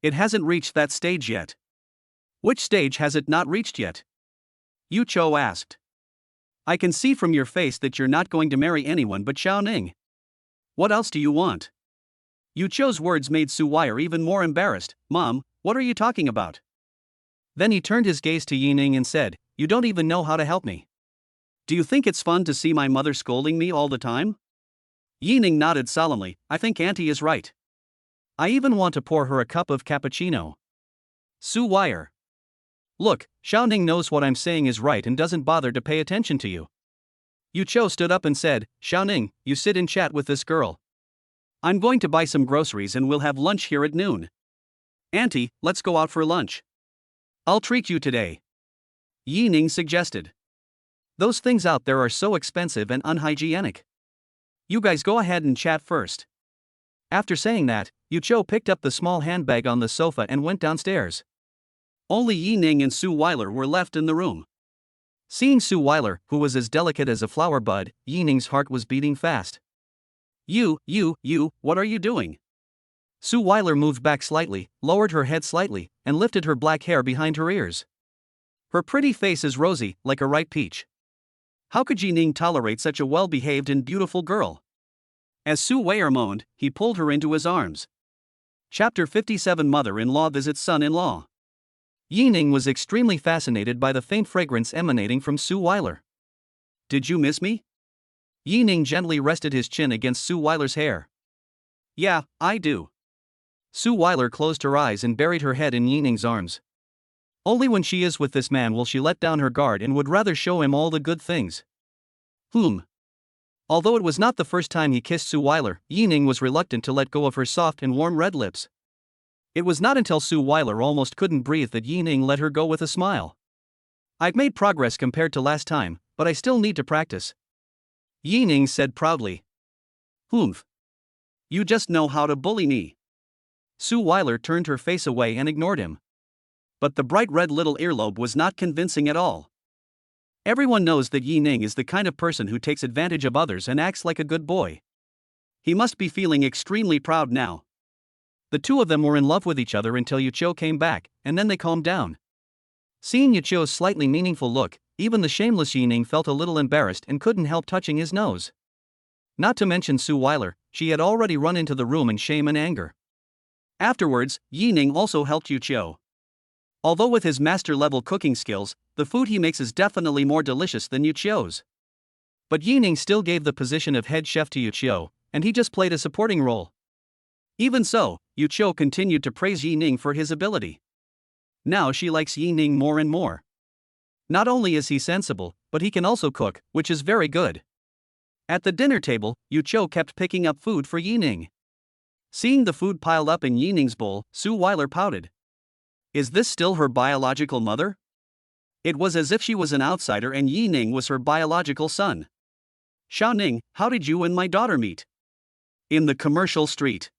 It hasn't reached that stage yet. Which stage has it not reached yet? Yuqiu asked. I can see from your face that you're not going to marry anyone but Xiaoning. What else do you want? Yuqiu's words made Suile even more embarrassed. Mom, what are you talking about? Then he turned his gaze to Yining and said, You don't even know how to help me. Do you think it's fun to see my mother scolding me all the time? Yining nodded solemnly. I think Auntie is right. I even want to pour her a cup of cappuccino. Suile. Look, Xiaoning knows what I'm saying is right and doesn't bother to pay attention to you. Yuqiu stood up and said, Xiaoning, you sit and chat with this girl. I'm going to buy some groceries and we'll have lunch here at noon. Auntie, let's go out for lunch. I'll treat you today. Yining suggested. Those things out there are so expensive and unhygienic. You guys go ahead and chat first. After saying that, Yuqiu picked up the small handbag on the sofa and went downstairs. Only Yining and Suile were left in the room. Seeing Suile, who was as delicate as a flower bud, Yining's heart was beating fast. You, what are you doing? Suile moved back slightly, lowered her head slightly, and lifted her black hair behind her ears. Her pretty face is rosy, like a ripe peach. How could Yining tolerate such a well-behaved and beautiful girl? As Suile moaned, he pulled her into his arms. Chapter 57 Mother-in-law visits son-in-law. Yining was extremely fascinated by the faint fragrance emanating from Suile. Did you miss me? Yining gently rested his chin against Suile's hair. Yeah, I do. Suile closed her eyes and buried her head in Yining's arms. Only when she is with this man will she let down her guard and would rather show him all the good things. Although it was not the first time he kissed Suile, Yining was reluctant to let go of her soft and warm red lips. It was not until Suile almost couldn't breathe that Yining let her go with a smile. I've made progress compared to last time, but I still need to practice. Yining said proudly. You just know how to bully me. Suile turned her face away and ignored him. But the bright red little earlobe was not convincing at all. Everyone knows that Yining is the kind of person who takes advantage of others and acts like a good boy. He must be feeling extremely proud now. The two of them were in love with each other until Yuqiu came back, and then they calmed down. Seeing Yuqiu's slightly meaningful look, even the shameless Yining felt a little embarrassed and couldn't help touching his nose. Not to mention Suile, she had already run into the room in shame and anger. Afterwards, Yining also helped Yuqiu. Although with his master-level cooking skills, the food he makes is definitely more delicious than Yuqiu's. But Yining still gave the position of head chef to Yuqiu, and he just played a supporting role. Even so, Yuqiu continued to praise Yining for his ability. Now she likes Yining more and more. Not only is he sensible, but he can also cook, which is very good. At the dinner table, Yuqiu kept picking up food for Yining. Seeing the food piled up in Yining's bowl, Suile pouted. Is this still her biological mother? It was as if she was an outsider and Yining was her biological son. Xiaoning, how did you and my daughter meet? In the commercial street.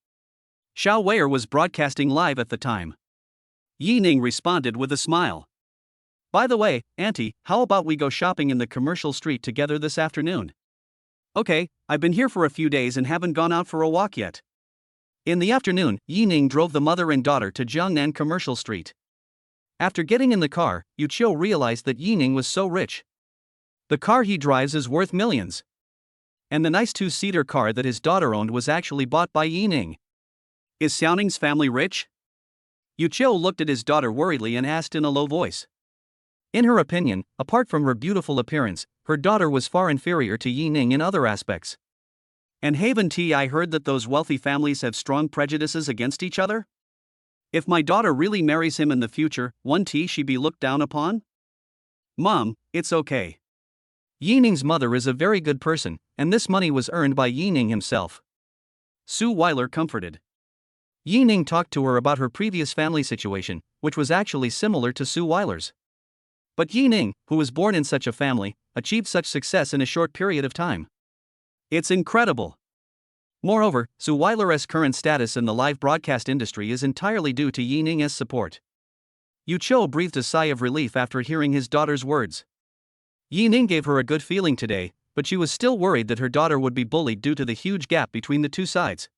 Suile was broadcasting live at the time. Yining responded with a smile. By the way, Auntie, how about we go shopping in the commercial street together this afternoon? Okay, I've been here for a few days and haven't gone out for a walk yet. In the afternoon, Yining drove the mother and daughter to Jiangnan Commercial Street. After getting in the car, Yuqiu realized that Yining was so rich. The car he drives is worth millions. And the nice two-seater car that his daughter owned was actually bought by Yining. Is Xiaoning's family rich? Yuqiu looked at his daughter worriedly and asked in a low voice. In her opinion, apart from her beautiful appearance, her daughter was far inferior to Yi Ning in other aspects. And Haven T, I heard that those wealthy families have strong prejudices against each other? If my daughter really marries him in the future, won't she be looked down upon? Mom, it's okay. Yi Ning's mother is a very good person, and this money was earned by Yi Ning himself. Suile comforted. Yi Ning talked to her about her previous family situation, which was actually similar to Suile's. But Yi Ning, who was born in such a family, achieved such success in a short period of time. It's incredible. Moreover, Suile's current status in the live broadcast industry is entirely due to Yi Ning's support. Yu Cho breathed a sigh of relief after hearing his daughter's words. Yi Ning gave her a good feeling today, but she was still worried that her daughter would be bullied due to the huge gap between the two sides.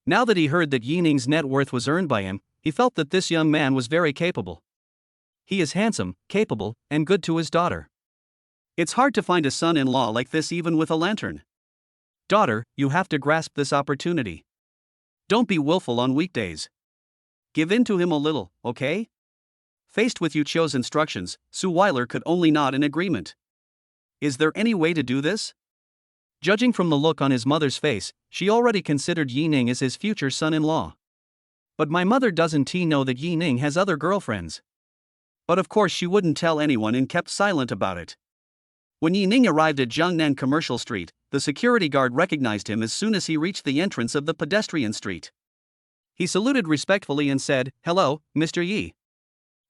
Now that he heard that Yi Ning's net worth was earned by him, he felt that this young man was very capable. He is handsome, capable, and good to his daughter. It's hard to find a son-in-law like this even with a lantern. Daughter, you have to grasp this opportunity. Don't be willful on weekdays. Give in to him a little, okay? Faced with Yu Cho's instructions, Suile could only nod in agreement. Is there any way to do this? Judging from the look on his mother's face, she already considered Yi Ning as his future son-in-law. But my mother doesn't know that Yi Ning has other girlfriends. But of course she wouldn't tell anyone and kept silent about it. When Yi Ning arrived at Jiangnan Commercial Street, the security guard recognized him as soon as he reached the entrance of the pedestrian street. He saluted respectfully and said, "Hello, Mr. Yi."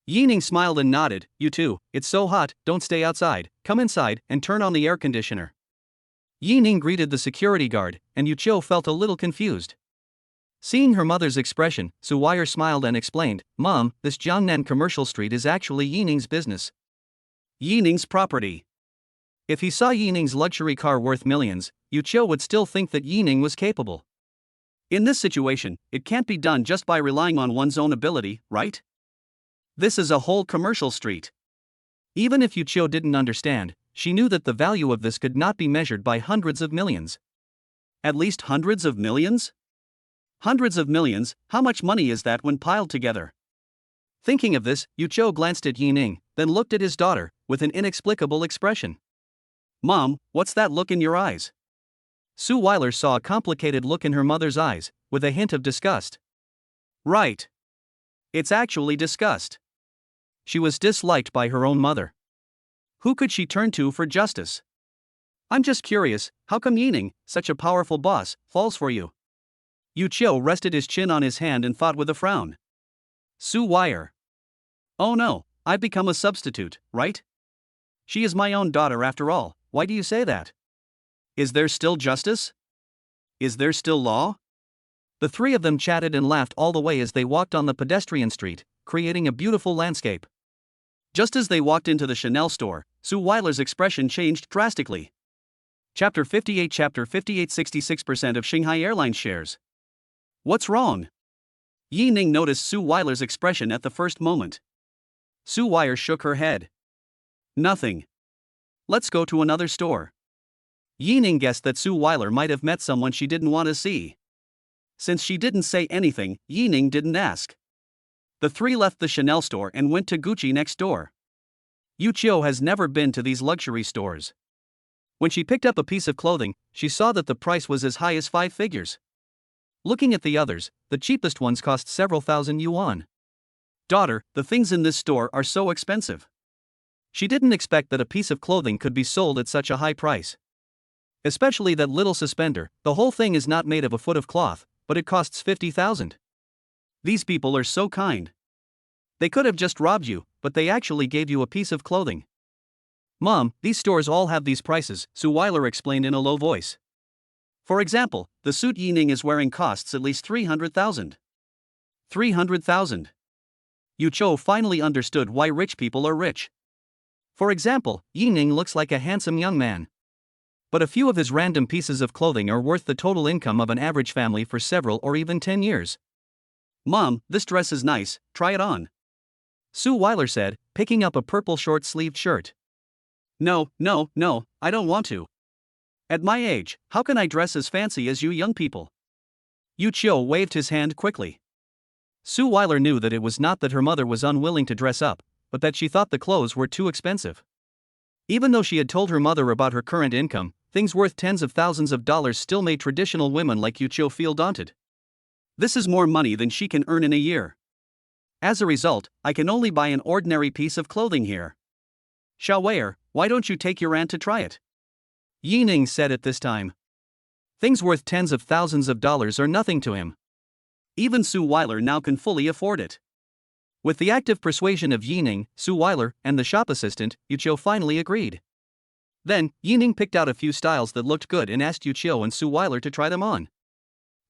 Yi Ning smiled and nodded. "You too, it's so hot, don't stay outside, come inside and turn on the air conditioner." Yi Ning greeted the security guard, and Yu Cho felt a little confused. Seeing her mother's expression, Suile smiled and explained, "Mom, this Jiangnan Commercial Street is actually Yi Ning's business. Yi Ning's property." If he saw Yi Ning's luxury car worth millions, Yu Cho would still think that Yi Ning was capable. In this situation, it can't be done just by relying on one's own ability, right? This is a whole commercial street. Even if Yu Cho didn't understand, she knew that the value of this could not be measured by hundreds of millions. At least hundreds of millions? Hundreds of millions, how much money is that when piled together? Thinking of this, Yu Cho glanced at Yi Ning, then looked at his daughter, with an inexplicable expression. "Mom, what's that look in your eyes?" Suile saw a complicated look in her mother's eyes, with a hint of disgust. Right. It's actually disgust. She was disliked by her own mother. Who could she turn to for justice? "I'm just curious, how come Yi Ning, such a powerful boss, falls for you?" Yu Cho rested his chin on his hand and thought with a frown. Suile. "Oh no, I've become a substitute, right? She is my own daughter after all, why do you say that? Is there still justice? Is there still law?" The three of them chatted and laughed all the way as they walked on the pedestrian street, creating a beautiful landscape. Just as they walked into the Chanel store, Suile's expression changed drastically. Chapter 58 66% of Shanghai Airlines shares. What's wrong? Yi Ning noticed Suile's expression at the first moment. Suile shook her head. Nothing. Let's go to another store. Yi Ning guessed that Suile might have met someone she didn't want to see. Since she didn't say anything, Yi Ning didn't ask. The three left the Chanel store and went to Gucci next door. Yu Cho has never been to these luxury stores. When she picked up a piece of clothing, she saw that the price was as high as 5 figures. Looking at the others, the cheapest ones cost several thousand yuan. Daughter, the things in this store are so expensive. She didn't expect that a piece of clothing could be sold at such a high price. Especially that little suspender, the whole thing is not made of a foot of cloth, but it costs 50,000. These people are so kind. They could have just robbed you, but they actually gave you a piece of clothing. Mom, these stores all have these prices, Suile explained in a low voice. For example, the suit Yi Ning is wearing costs at least 300,000. 300,000. Yu Cho finally understood why rich people are rich. For example, Yi Ning looks like a handsome young man. But a few of his random pieces of clothing are worth the total income of an average family for several or even 10 years. Mom, this dress is nice, try it on. Suile said, picking up a purple short-sleeved shirt. No, I don't want to. At my age, how can I dress as fancy as you young people? Yu Cho waved his hand quickly. Suile knew that it was not that her mother was unwilling to dress up, but that she thought the clothes were too expensive. Even though she had told her mother about her current income, things worth tens of thousands of dollars still made traditional women like Yuchio feel daunted. This is more money than she can earn in a year. As a result, I can only buy an ordinary piece of clothing here. Suile, why don't you take your aunt to try it? Yining said at this time. Things worth tens of thousands of dollars are nothing to him. Even Suile now can fully afford it. With the active persuasion of Yining, Suile, and the shop assistant, Yuchio finally agreed. Then, Yining picked out a few styles that looked good and asked Yuchio and Suile to try them on.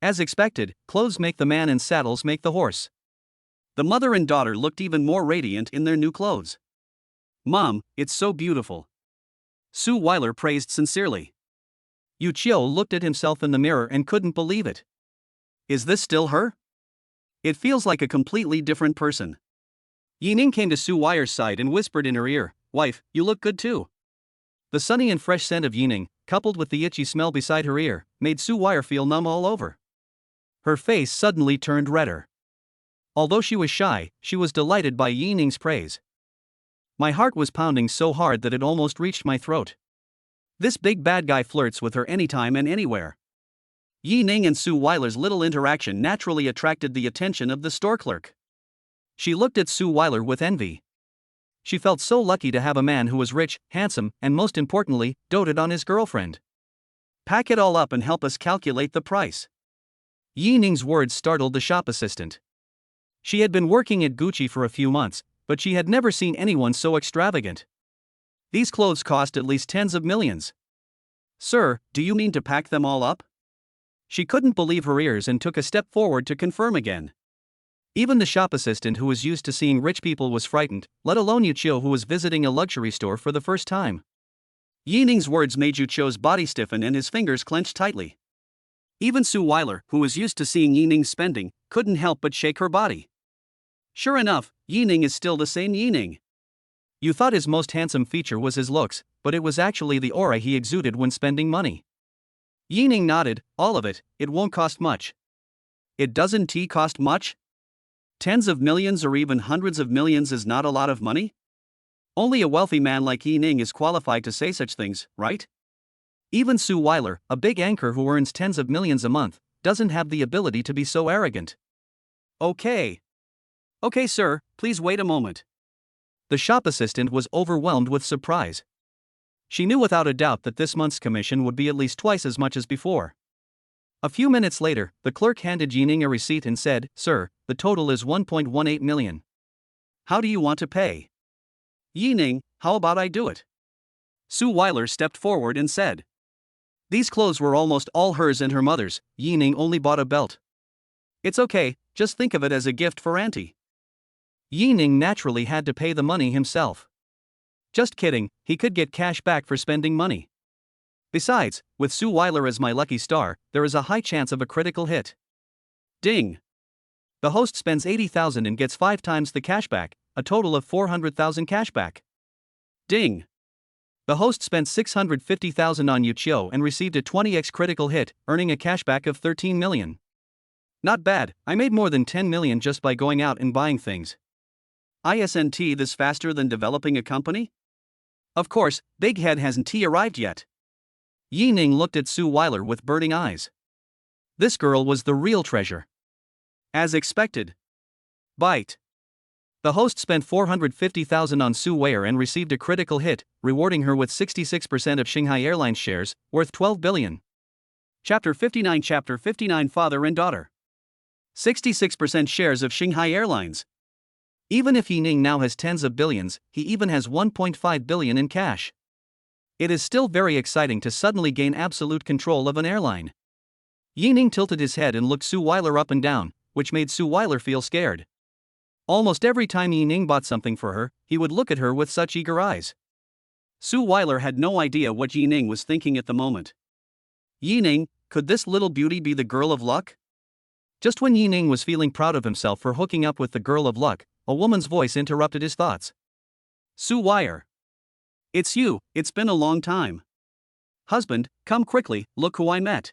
As expected, clothes make the man and saddles make the horse. The mother and daughter looked even more radiant in their new clothes. Mom, it's so beautiful. Suile praised sincerely. Yuchio looked at himself in the mirror and couldn't believe it. Is this still her? It feels like a completely different person. Yining came to Suile's side and whispered in her ear, "Wife, you look good too." The sunny and fresh scent of Yining, coupled with the itchy smell beside her ear, made Suile feel numb all over. Her face suddenly turned redder. Although she was shy, she was delighted by Yining's praise. My heart was pounding so hard that it almost reached my throat. This big bad guy flirts with her anytime and anywhere. Yining and Suile's little interaction naturally attracted the attention of the store clerk. She looked at Suile with envy. She felt so lucky to have a man who was rich, handsome, and most importantly, doted on his girlfriend. Pack it all up and help us calculate the price. Yining's words startled the shop assistant. She had been working at Gucci for a few months, but she had never seen anyone so extravagant. These clothes cost at least tens of millions. Sir, do you mean to pack them all up? She couldn't believe her ears and took a step forward to confirm again. Even the shop assistant who was used to seeing rich people was frightened, let alone Yuchio who was visiting a luxury store for the first time. Yining's words made Yuchio's body stiffen and his fingers clenched tightly. Even Suile, who was used to seeing Yining's spending, couldn't help but shake her body. Sure enough, Yining is still the same Yining. You thought his most handsome feature was his looks, but it was actually the aura he exuded when spending money. Yining nodded, all of it, it won't cost much. It doesn't cost much? Tens of millions or even hundreds of millions is not a lot of money? Only a wealthy man like Yining is qualified to say such things, right? Even Suile, a big anchor who earns tens of millions a month, doesn't have the ability to be so arrogant. Okay, sir, please wait a moment. The shop assistant was overwhelmed with surprise. She knew without a doubt that this month's commission would be at least twice as much as before. A few minutes later, the clerk handed Yining a receipt and said, "Sir, the total is 1.18 million. How do you want to pay?" "Yining, how about I do it?" Suile stepped forward and said. These clothes were almost all hers and her mother's. Yining only bought a belt. "It's okay, just think of it as a gift for Auntie." Yining naturally had to pay the money himself. Just kidding, he could get cash back for spending money. Besides, with Suile as my lucky star, there is a high chance of a critical hit. Ding! The host spends 80,000 and gets 5 times the cashback, a total of 400,000 cashback. Ding! The host spent 650,000 on Yuchio and received a 20x critical hit, earning a cashback of 13 million. Not bad, I made more than 10 million just by going out and buying things. Isn't this faster than developing a company? Of course, Big Head hasn't arrived yet. Yining looked at Suile with burning eyes. This girl was the real treasure. As expected. Bite. The host spent 450,000 on Suile and received a critical hit, rewarding her with 66% of Shanghai Airlines shares, worth 12 billion. Chapter 59 Father and Daughter. 66% shares of Shanghai Airlines. Even if Yining now has tens of billions, he even has 1.5 billion in cash. It is still very exciting to suddenly gain absolute control of an airline. Yining tilted his head and looked Suile up and down, which made Suile feel scared. Almost every time Yining bought something for her, he would look at her with such eager eyes. Suile had no idea what Yining was thinking at the moment. Yining, could this little beauty be the girl of luck? Just when Yining was feeling proud of himself for hooking up with the girl of luck, a woman's voice interrupted his thoughts. Suile. It's you, it's been a long time. Husband, come quickly, look who I met.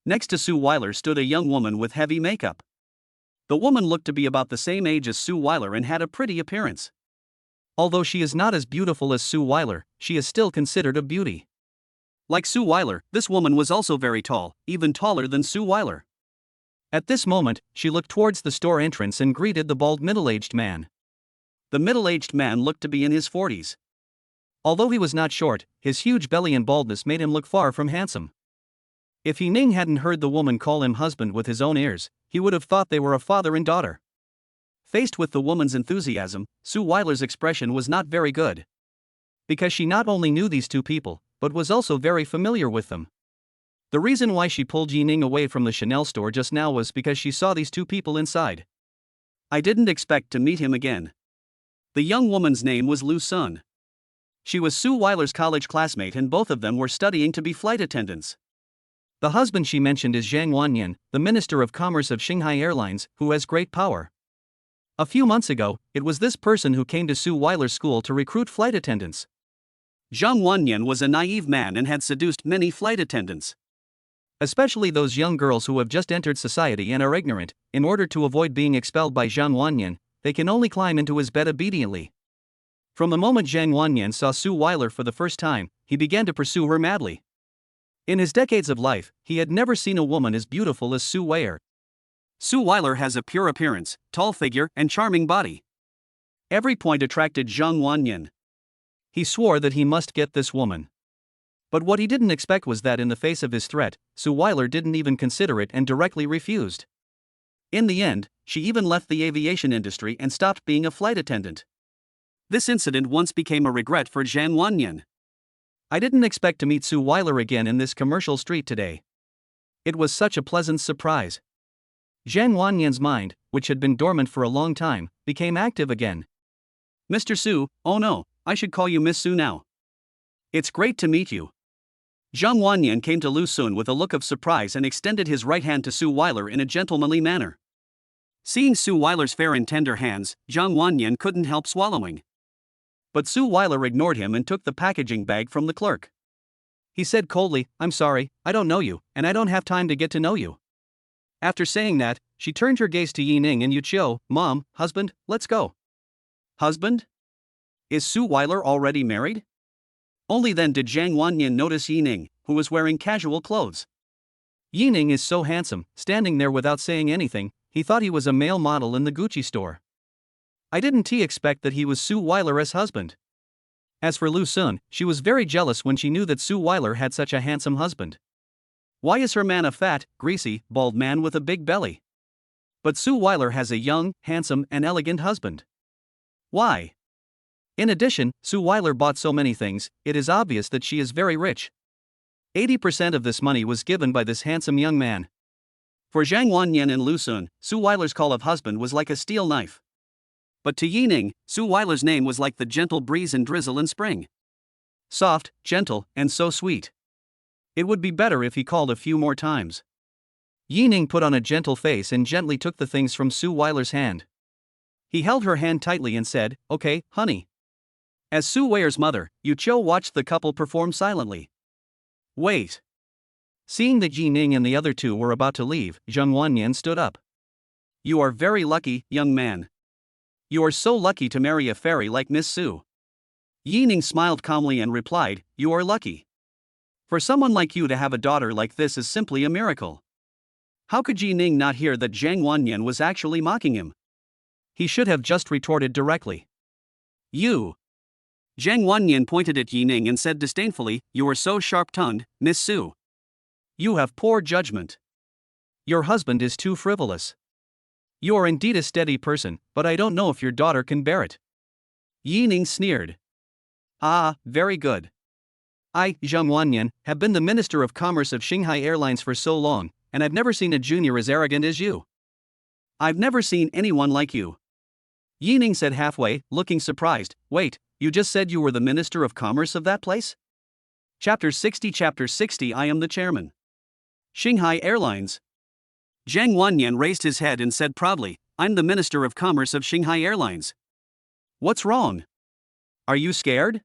Next to Suile stood a young woman with heavy makeup. The woman looked to be about the same age as Suile and had a pretty appearance. Although she is not as beautiful as Suile, she is still considered a beauty. Like Suile, this woman was also very tall, even taller than Suile. At this moment, she looked towards the store entrance and greeted the bald middle-aged man. The middle-aged man looked to be in his 40s. Although he was not short, his huge belly and baldness made him look far from handsome. If Yining hadn't heard the woman call him husband with his own ears, he would have thought they were a father and daughter. Faced with the woman's enthusiasm, Suile's expression was not very good. Because she not only knew these two people, but was also very familiar with them. The reason why she pulled Yining away from the Chanel store just now was because she saw these two people inside. I didn't expect to meet him again. The young woman's name was Lu Sun. She was Suile's college classmate and both of them were studying to be flight attendants. The husband she mentioned is Zhang Wanyan, the Minister of Commerce of Shanghai Airlines, who has great power. A few months ago, it was this person who came to Suile's school to recruit flight attendants. Zhang Wanyan was a naive man and had seduced many flight attendants. Especially those young girls who have just entered society and are ignorant. In order to avoid being expelled by Zhang Wanyan, they can only climb into his bed obediently. From the moment Zhang Wanyan saw Suile for the first time, he began to pursue her madly. In his decades of life, he had never seen a woman as beautiful as Suile. Suile has a pure appearance, tall figure, and charming body. Every point attracted Zhang Wanyan. He swore that he must get this woman. But what he didn't expect was that in the face of his threat, Suile didn't even consider it and directly refused. In the end, she even left the aviation industry and stopped being a flight attendant. This incident once became a regret for Zhang Wanyan. I didn't expect to meet Suile again in this commercial street today. It was such a pleasant surprise. Zhang Wanyan's mind, which had been dormant for a long time, became active again. Mr. Su, oh no, I should call you Miss Su now. It's great to meet you. Zhang Wanyan came to Lu Sun with a look of surprise and extended his right hand to Suile in a gentlemanly manner. Seeing Suile's fair and tender hands, Zhang Wanyan couldn't help swallowing. But Suile ignored him and took the packaging bag from the clerk. He said coldly, "I'm sorry, I don't know you, and I don't have time to get to know you." After saying that, she turned her gaze to Yining and Yuqiu. "Mom, husband, let's go." Husband? Is Suile already married? Only then did Zhang Wanyan notice Yining, who was wearing casual clothes. Yining is so handsome, standing there without saying anything, he thought he was a male model in the Gucci store. I didn't expect that he was Suile's husband. As for Lu Sun, she was very jealous when she knew that Suile had such a handsome husband. Why is her man a fat, greasy, bald man with a big belly? But Suile has a young, handsome, and elegant husband. Why? In addition, Suile bought so many things, it is obvious that she is very rich. 80% of this money was given by this handsome young man. For Zhang Wanyan and Lu Sun, Suile's call of husband was like a steel knife. But to Yining, Suile's name was like the gentle breeze and drizzle in spring. Soft, gentle, and so sweet. It would be better if he called a few more times. Yining put on a gentle face and gently took the things from Suile's hand. He held her hand tightly and said, "Okay, honey." As Suile's mother, Yuqiu watched the couple perform silently. Wait. Seeing that Yining and the other two were about to leave, Zhang Wanyan stood up. You are very lucky, young man. You are so lucky to marry a fairy like Miss Su. Yining smiled calmly and replied, "You are lucky. For someone like you to have a daughter like this is simply a miracle." How could Yining not hear that Zhang Wanyan was actually mocking him? He should have just retorted directly. You. Zhang Wanyan pointed at Yining and said disdainfully, "You are so sharp-tongued, Miss Su. You have poor judgment. Your husband is too frivolous. You are indeed a steady person, but I don't know if your daughter can bear it." Yining sneered. Ah, very good. I, Zhang Wanyan, have been the Minister of Commerce of Shanghai Airlines for so long, and I've never seen a junior as arrogant as you. I've never seen anyone like you. Yining said halfway, looking surprised. Wait, you just said you were the Minister of Commerce of that place? Chapter 60 I am the chairman. Shanghai Airlines. Zhang Wanyan raised his head and said proudly, "I'm the Minister of Commerce of Shanghai Airlines." What's wrong? Are you scared?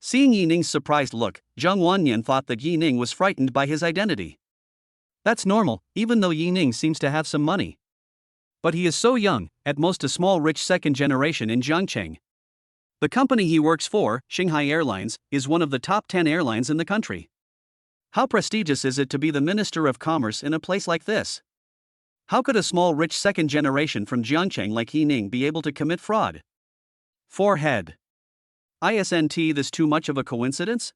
Seeing Yining's surprised look, Zhang Wanyan thought that Yining was frightened by his identity. That's normal, even though Yining seems to have some money. But he is so young, at most a small rich second generation in Zhangcheng. The company he works for, Shanghai Airlines, is one of the top 10 airlines in the country. How prestigious is it to be the Minister of Commerce in a place like this? How could a small rich second generation from Jiangcheng like He Ning be able to commit fraud? Forehead. Isn't this too much of a coincidence?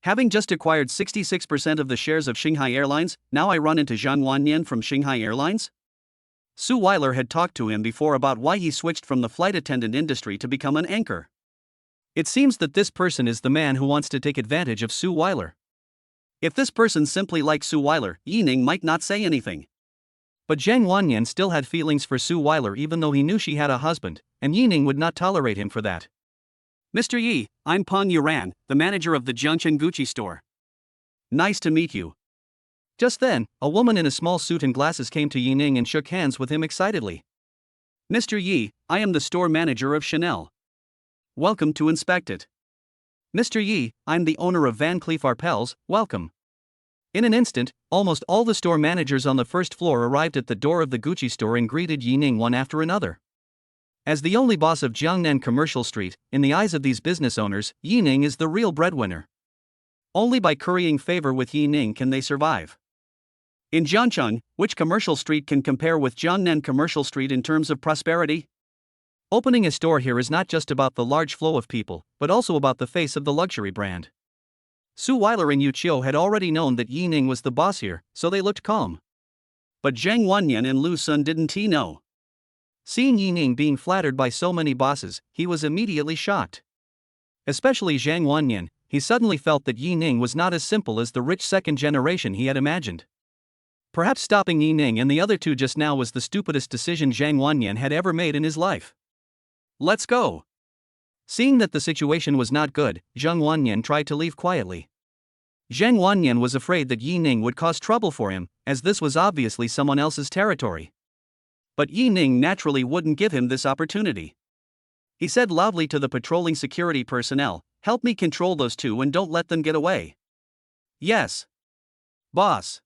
Having just acquired 66% of the shares of Shanghai Airlines, now I run into Zhang Wannian from Shanghai Airlines? Suile had talked to him before about why he switched from the flight attendant industry to become an anchor. It seems that this person is the man who wants to take advantage of Suile. If this person simply liked Suile, He Ning might not say anything. But Zhang Wannian still had feelings for Suile even though he knew she had a husband, and He Ning would not tolerate him for that. Mr. Yi, I'm Peng Yuran, the manager of the Jiangcheng Gucci store. Nice to meet you. Just then, a woman in a small suit and glasses came to He Ning and shook hands with him excitedly. Mr. Yi, I am the store manager of Chanel. Welcome to inspect it. Mr. Yi, I'm the owner of Van Cleef Arpels, welcome. In an instant, almost all the store managers on the first floor arrived at the door of the Gucci store and greeted He Ning one after another. As the only boss of Jiangnan Commercial Street, in the eyes of these business owners, He Ning is the real breadwinner. Only by currying favor with He Ning can they survive. In Jiangcheng, which commercial street can compare with Jiangnan Commercial Street in terms of prosperity? Opening a store here is not just about the large flow of people, but also about the face of the luxury brand. Suile and Yu Qiu had already known that He Ning was the boss here, so they looked calm. But Zhang Wannian and Lu Sun didn't know. Seeing He Ning being flattered by so many bosses, he was immediately shocked. Especially Zhang Wannian, he suddenly felt that He Ning was not as simple as the rich second generation he had imagined. Perhaps stopping He Ning and the other two just now was the stupidest decision Zhang Wannian had ever made in his life. Let's go. Seeing that the situation was not good, Zhang Wannian tried to leave quietly. Zhang Wannian was afraid that He Ning would cause trouble for him, as this was obviously someone else's territory. But He Ning naturally wouldn't give him this opportunity. He said loudly to the patrolling security personnel, "Help me control those two and don't let them get away." Yes. Boss.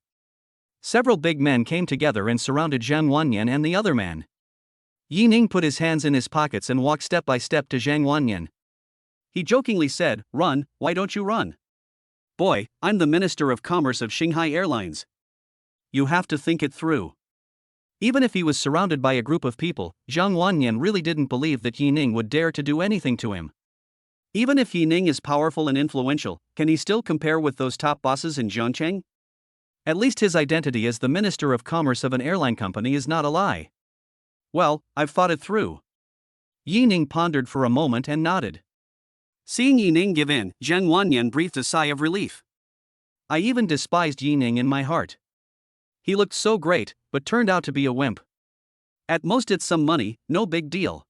Several big men came together and surrounded Zhang Wannian and the other man. He Ning put his hands in his pockets and walked step by step to Zhang Wannian. He jokingly said, "Run, why don't you run? Boy, I'm the Minister of Commerce of Shanghai Airlines. You have to think it through." Even if he was surrounded by a group of people, Zhang Wannian really didn't believe that He Ning would dare to do anything to him. Even if He Ning is powerful and influential, can he still compare with those top bosses in Jiangcheng? At least his identity as the Minister of Commerce of an airline company is not a lie. Well, I've thought it through. He Ning pondered for a moment and nodded. Seeing He Ning give in, Zhang Wannian breathed a sigh of relief. I even despised He Ning in my heart. He looked so great, but turned out to be a wimp. At most it's some money, no big deal.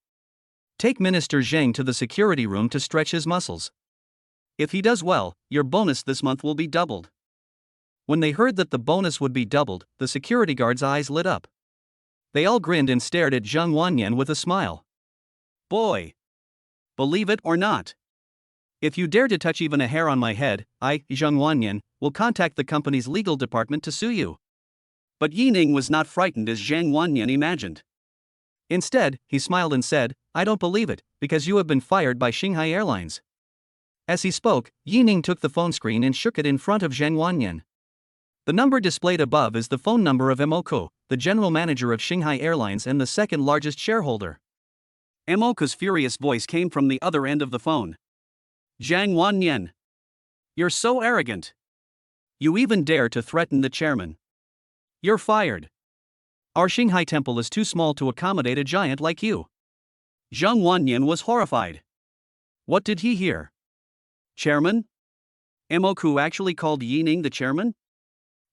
Take Minister Zhang to the security room to stretch his muscles. If he does well, your bonus this month will be doubled. When they heard that the bonus would be doubled, the security guards' eyes lit up. They all grinned and stared at Zhang Wannian with a smile. Boy! Believe it or not. If you dare to touch even a hair on my head, I, Zhang Wannian, will contact the company's legal department to sue you. But He Ning was not frightened as Zhang Wannian imagined. Instead, he smiled and said, I don't believe it, because you have been fired by Shanghai Airlines. As he spoke, He Ning took the phone screen and shook it in front of Zhang Wannian. The number displayed above is the phone number of Moko, the general manager of Shanghai Airlines and the second largest shareholder. Moko's furious voice came from the other end of the phone. Zhang Wannian. You're so arrogant. You even dare to threaten the chairman. You're fired. Our Shanghai temple is too small to accommodate a giant like you. Zhang Wannian was horrified. What did he hear? Chairman? Moko actually called He Ning the chairman?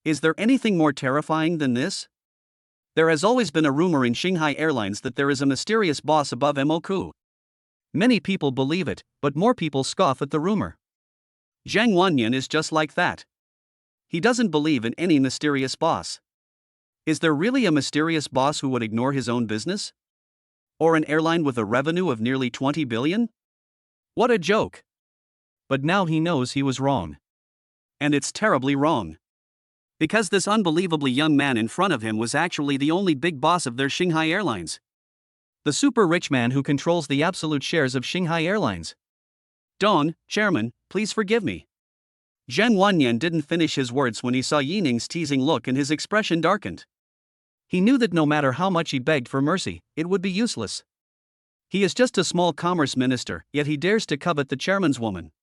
Is there anything more terrifying than this? There has always been a rumor in Shanghai Airlines that there is a mysterious boss above Moko. Many people believe it, but more people scoff at the rumor. Zhang Wannian is just like that. He doesn't believe in any mysterious boss. Is there really a mysterious boss who would ignore his own business? Or an airline with a revenue of nearly 20 billion? What a joke! But now he knows he was wrong. And it's terribly wrong. Because this unbelievably young man in front of him was actually the only big boss of their Shanghai Airlines. the super rich man who controls the absolute shares of Shanghai Airlines. Don, Chairman, please forgive me. Zhang Wanyan didn't finish his words when he saw Yining's teasing look and his expression darkened. He knew that no matter how much he begged for mercy, it would be useless. He is just a small commerce minister, yet he dares to covet the chairman's woman.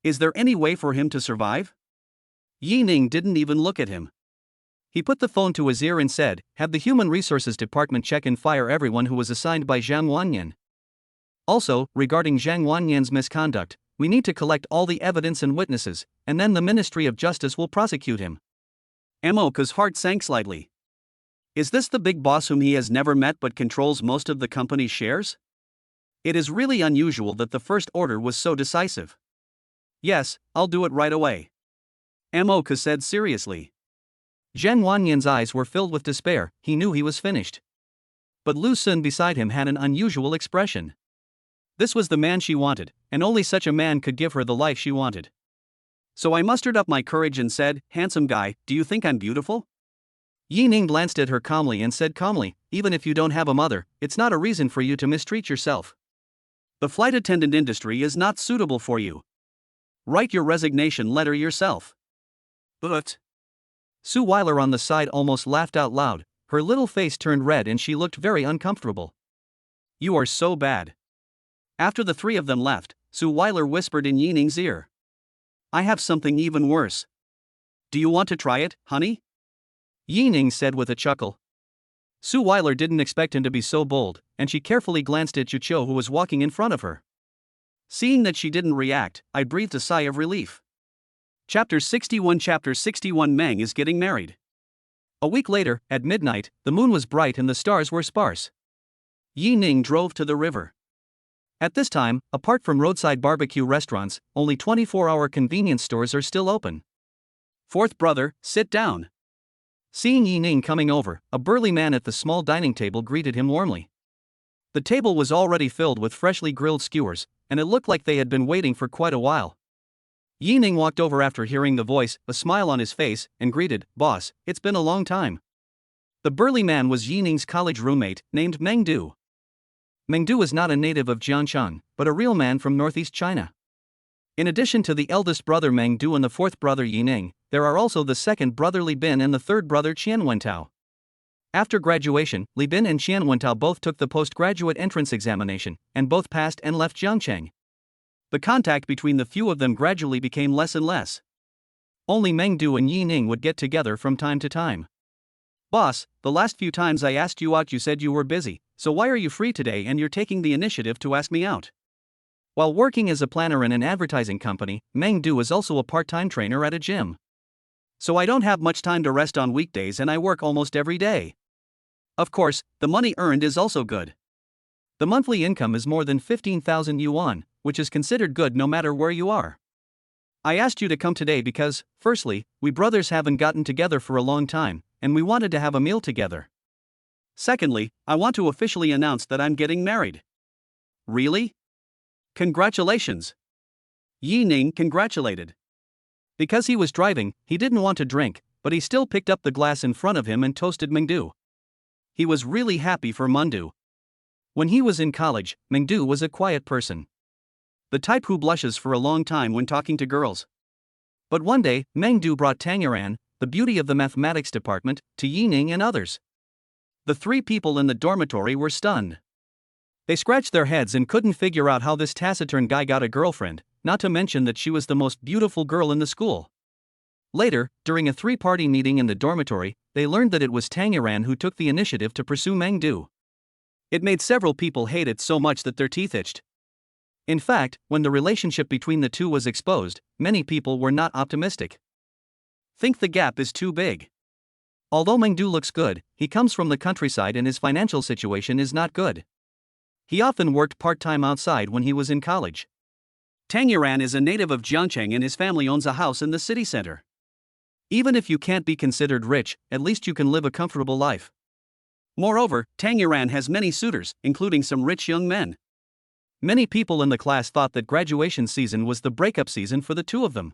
Is there any way for him to survive? Yining didn't even look at him. He put the phone to his ear and said, "Have the Human Resources Department check and fire everyone who was assigned by Zhang Wanyan. Also, regarding Zhang Wanyan's misconduct, we need to collect all the evidence and witnesses, and then the Ministry of Justice will prosecute him." Moka's heart sank slightly. Is this the big boss whom he has never met but controls most of the company's shares? It is really unusual that the first order was so decisive. Yes, I'll do it right away, Moka said seriously. Zhang Wanyan's eyes were filled with despair. He knew he was finished. But Lu Sun beside him had an unusual expression. This was the man she wanted, and only such a man could give her the life she wanted. So I mustered up my courage and said, "Handsome guy, do you think I'm beautiful?" Yining glanced at her calmly and said calmly, "Even if you don't have a mother, it's not a reason for you to mistreat yourself. The flight attendant industry is not suitable for you. Write your resignation letter yourself." But Suile on the side almost laughed out loud. Her little face turned red and she looked very uncomfortable. "You are so bad." After the three of them left, Suile whispered in Yining's ear, "I have something even worse. Do you want to try it, honey?" Yining said with a chuckle. Suile didn't expect him to be so bold, and she carefully glanced at Chucho who was walking in front of her. Seeing that she didn't react, I breathed a sigh of relief. Chapter 61 Meng is getting married. A week later, at midnight, the moon was bright and the stars were sparse. Yining drove to the river. At this time, apart from roadside barbecue restaurants, only 24-hour convenience stores are still open. "Fourth brother, sit down." Seeing Yining coming over, a burly man at the small dining table greeted him warmly. The table was already filled with freshly grilled skewers, and it looked like they had been waiting for quite a while. Yining walked over after hearing the voice, a smile on his face, and greeted, "Boss, it's been a long time." The burly man was Yining's college roommate, named Meng Du. Meng Du is not a native of Jiangcheng, but a real man from northeast China. In addition to the eldest brother Meng Du and the fourth brother Yining, there are also the second brother Li Bin and the third brother Qian Wentao. After graduation, Li Bin and Qian Wentao both took the postgraduate entrance examination, and both passed and left Jiangcheng. The contact between the few of them gradually became less and less. Only Meng Du and Yining would get together from time to time. "Boss, the last few times I asked you out you said you were busy, so why are you free today and you're taking the initiative to ask me out?" While working as a planner in an advertising company, Meng Du is also a part-time trainer at a gym. "So I don't have much time to rest on weekdays and I work almost every day. Of course, the money earned is also good. The monthly income is more than 15,000 yuan, which is considered good no matter where you are. I asked you to come today because, firstly, we brothers haven't gotten together for a long time, and we wanted to have a meal together. Secondly, I want to officially announce that I'm getting married." "Really? Congratulations." Yining congratulated. Because he was driving, he didn't want to drink, but he still picked up the glass in front of him and toasted Meng Du. He was really happy for Meng Du. When he was in college, Meng Du was a quiet person. The type who blushes for a long time when talking to girls. But one day, Meng Du brought Tangyuan, the beauty of the mathematics department, to Yining and others. The three people in the dormitory were stunned. They scratched their heads and couldn't figure out how this taciturn guy got a girlfriend, not to mention that she was the most beautiful girl in the school. Later, during a three-party meeting in the dormitory, they learned that it was Tangyuan who took the initiative to pursue Meng Du. It made several people hate it so much that their teeth itched. In fact, when the relationship between the two was exposed, many people were not optimistic. Think the gap is too big. Although Meng Du looks good, he comes from the countryside and his financial situation is not good. He often worked part-time outside when he was in college. Tangyuan is a native of Jiangcheng and his family owns a house in the city center. Even if you can't be considered rich, at least you can live a comfortable life. Moreover, Tangyuan has many suitors, including some rich young men. Many people in the class thought that graduation season was the breakup season for the two of them.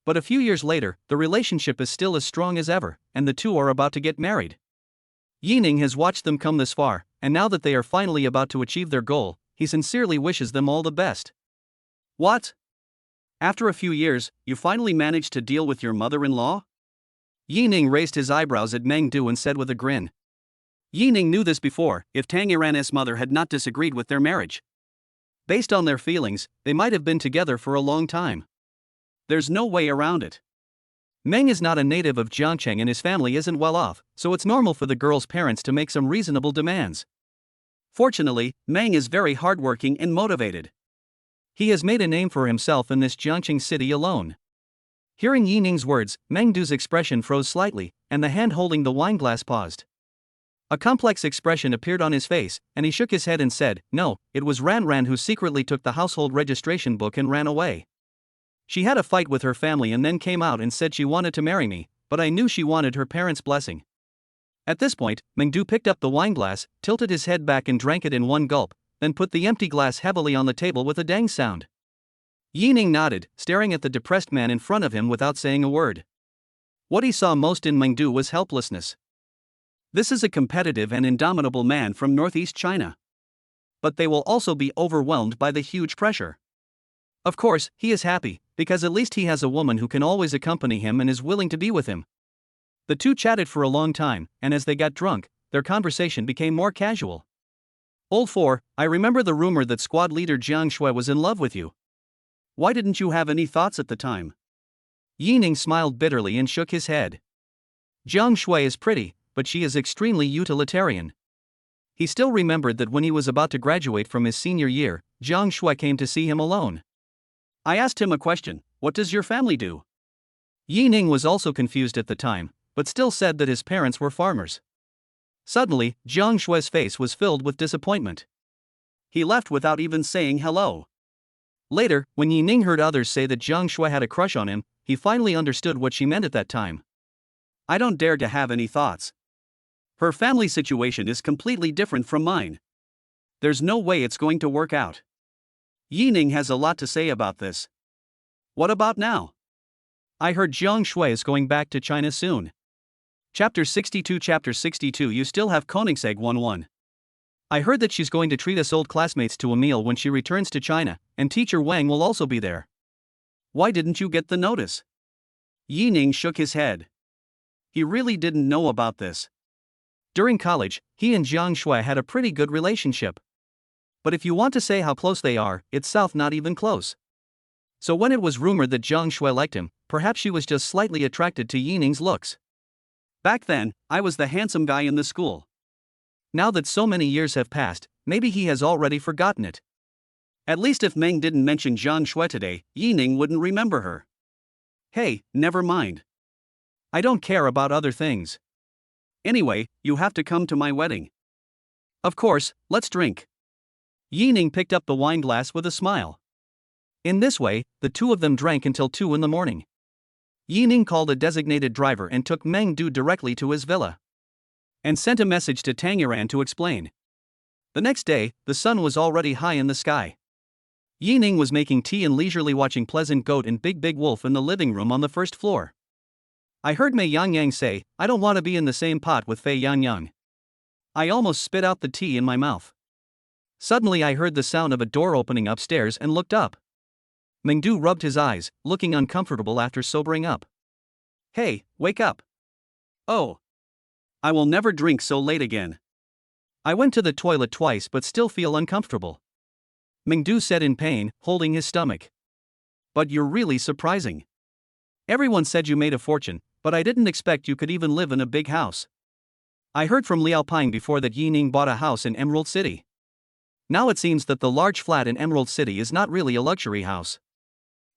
But a few years later, the relationship is still as strong as ever, and the two are about to get married. Yining has watched them come this far, and now that they are finally about to achieve their goal, he sincerely wishes them all the best. What? After a few years, you finally managed to deal with your mother-in-law? Yining raised his eyebrows at Meng Du and said with a grin. Yining knew this before, if Tang Iran's mother had not disagreed with their marriage. Based on their feelings, they might have been together for a long time. There's no way around it. Meng is not a native of Jiangcheng and his family isn't well off, so it's normal for the girl's parents to make some reasonable demands. Fortunately, Meng is very hardworking and motivated. He has made a name for himself in this Jiangcheng city alone. Hearing Yining's words, Meng Du's expression froze slightly, and the hand holding the wineglass paused. A complex expression appeared on his face, and he shook his head and said, "No, it was Ran who secretly took the household registration book and ran away. She had a fight with her family and then came out and said she wanted to marry me, but I knew she wanted her parents' blessing." At this point, Meng Du picked up the wineglass, tilted his head back and drank it in one gulp, then put the empty glass heavily on the table with a dang sound. Yining nodded, staring at the depressed man in front of him without saying a word. What he saw most in Meng Du was helplessness. This is a competitive and indomitable man from northeast China. But they will also be overwhelmed by the huge pressure. Of course, he is happy, because at least he has a woman who can always accompany him and is willing to be with him. The two chatted for a long time, and as they got drunk, their conversation became more casual. "Old 4, I remember the rumor that squad leader Jiang Shui was in love with you. Why didn't you have any thoughts at the time?" Yining smiled bitterly and shook his head. Jiang Shui is pretty, but she is extremely utilitarian. He still remembered that when he was about to graduate from his senior year, Jiang Shui came to see him alone. I asked him a question, "What does your family do?" Yining was also confused at the time, but still said that his parents were farmers. Suddenly, Jiang Shui's face was filled with disappointment. He left without even saying hello. Later, when Yining heard others say that Jiang Shui had a crush on him, he finally understood what she meant at that time. I don't dare to have any thoughts. Her family situation is completely different from mine. There's no way it's going to work out. Yining has a lot to say about this. What about now? I heard Jiang Shui is going back to China soon. Chapter 62. You still have Koenigsegg 1-1. I heard that she's going to treat us old classmates to a meal when she returns to China, and teacher Wang will also be there. Why didn't you get the notice? Yining shook his head. He really didn't know about this. During college, he and Jiang Shui had a pretty good relationship. But if you want to say how close they are, it's south not even close. So when it was rumored that Jiang Shui liked him, perhaps she was just slightly attracted to Yining's looks. Back then, I was the handsome guy in the school. Now that so many years have passed, maybe he has already forgotten it. At least if Meng didn't mention Jiang Shui today, Yining wouldn't remember her. Hey, never mind. I don't care about other things. Anyway, you have to come to my wedding. Of course, let's drink. Yining picked up the wineglass with a smile. In this way, the two of them drank until 2 in the morning. Yining called a designated driver and took Meng Du directly to his villa. And sent a message to Tang Iran to explain. The next day, the sun was already high in the sky. Yining was making tea and leisurely watching Pleasant Goat and Big Wolf in the living room on the first floor. I heard Mei Yangyang say, "I don't want to be in the same pot with Fei Yangyang." I almost spit out the tea in my mouth. Suddenly I heard the sound of a door opening upstairs and looked up. Meng Du rubbed his eyes, looking uncomfortable after sobering up. Hey, wake up. Oh. I will never drink so late again. I went to the toilet twice but still feel uncomfortable. Meng Du said in pain, holding his stomach. But you're really surprising. Everyone said you made a fortune, but I didn't expect you could even live in a big house. I heard from Liao Ping before that Yining bought a house in Emerald City. Now it seems that the large flat in Emerald City is not really a luxury house.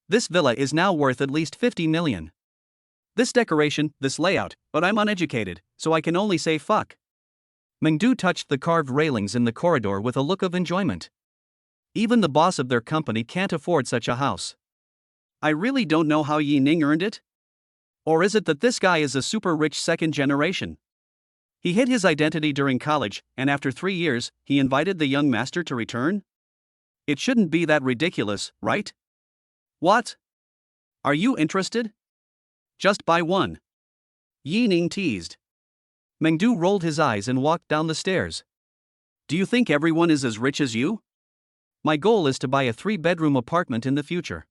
This villa is now worth at least 50 million. This decoration, this layout, but I'm uneducated, so I can only say fuck. Meng Du touched the carved railings in the corridor with a look of enjoyment. Even the boss of their company can't afford such a house. I really don't know how Yining earned it. Or is it that this guy is a super rich second generation? He hid his identity during college, and after 3 years, he invited the young master to return? It shouldn't be that ridiculous, right? What? Are you interested? Just buy one. Yining teased. Meng Du rolled his eyes and walked down the stairs. Do you think everyone is as rich as you? My goal is to buy a 3-bedroom apartment in the future.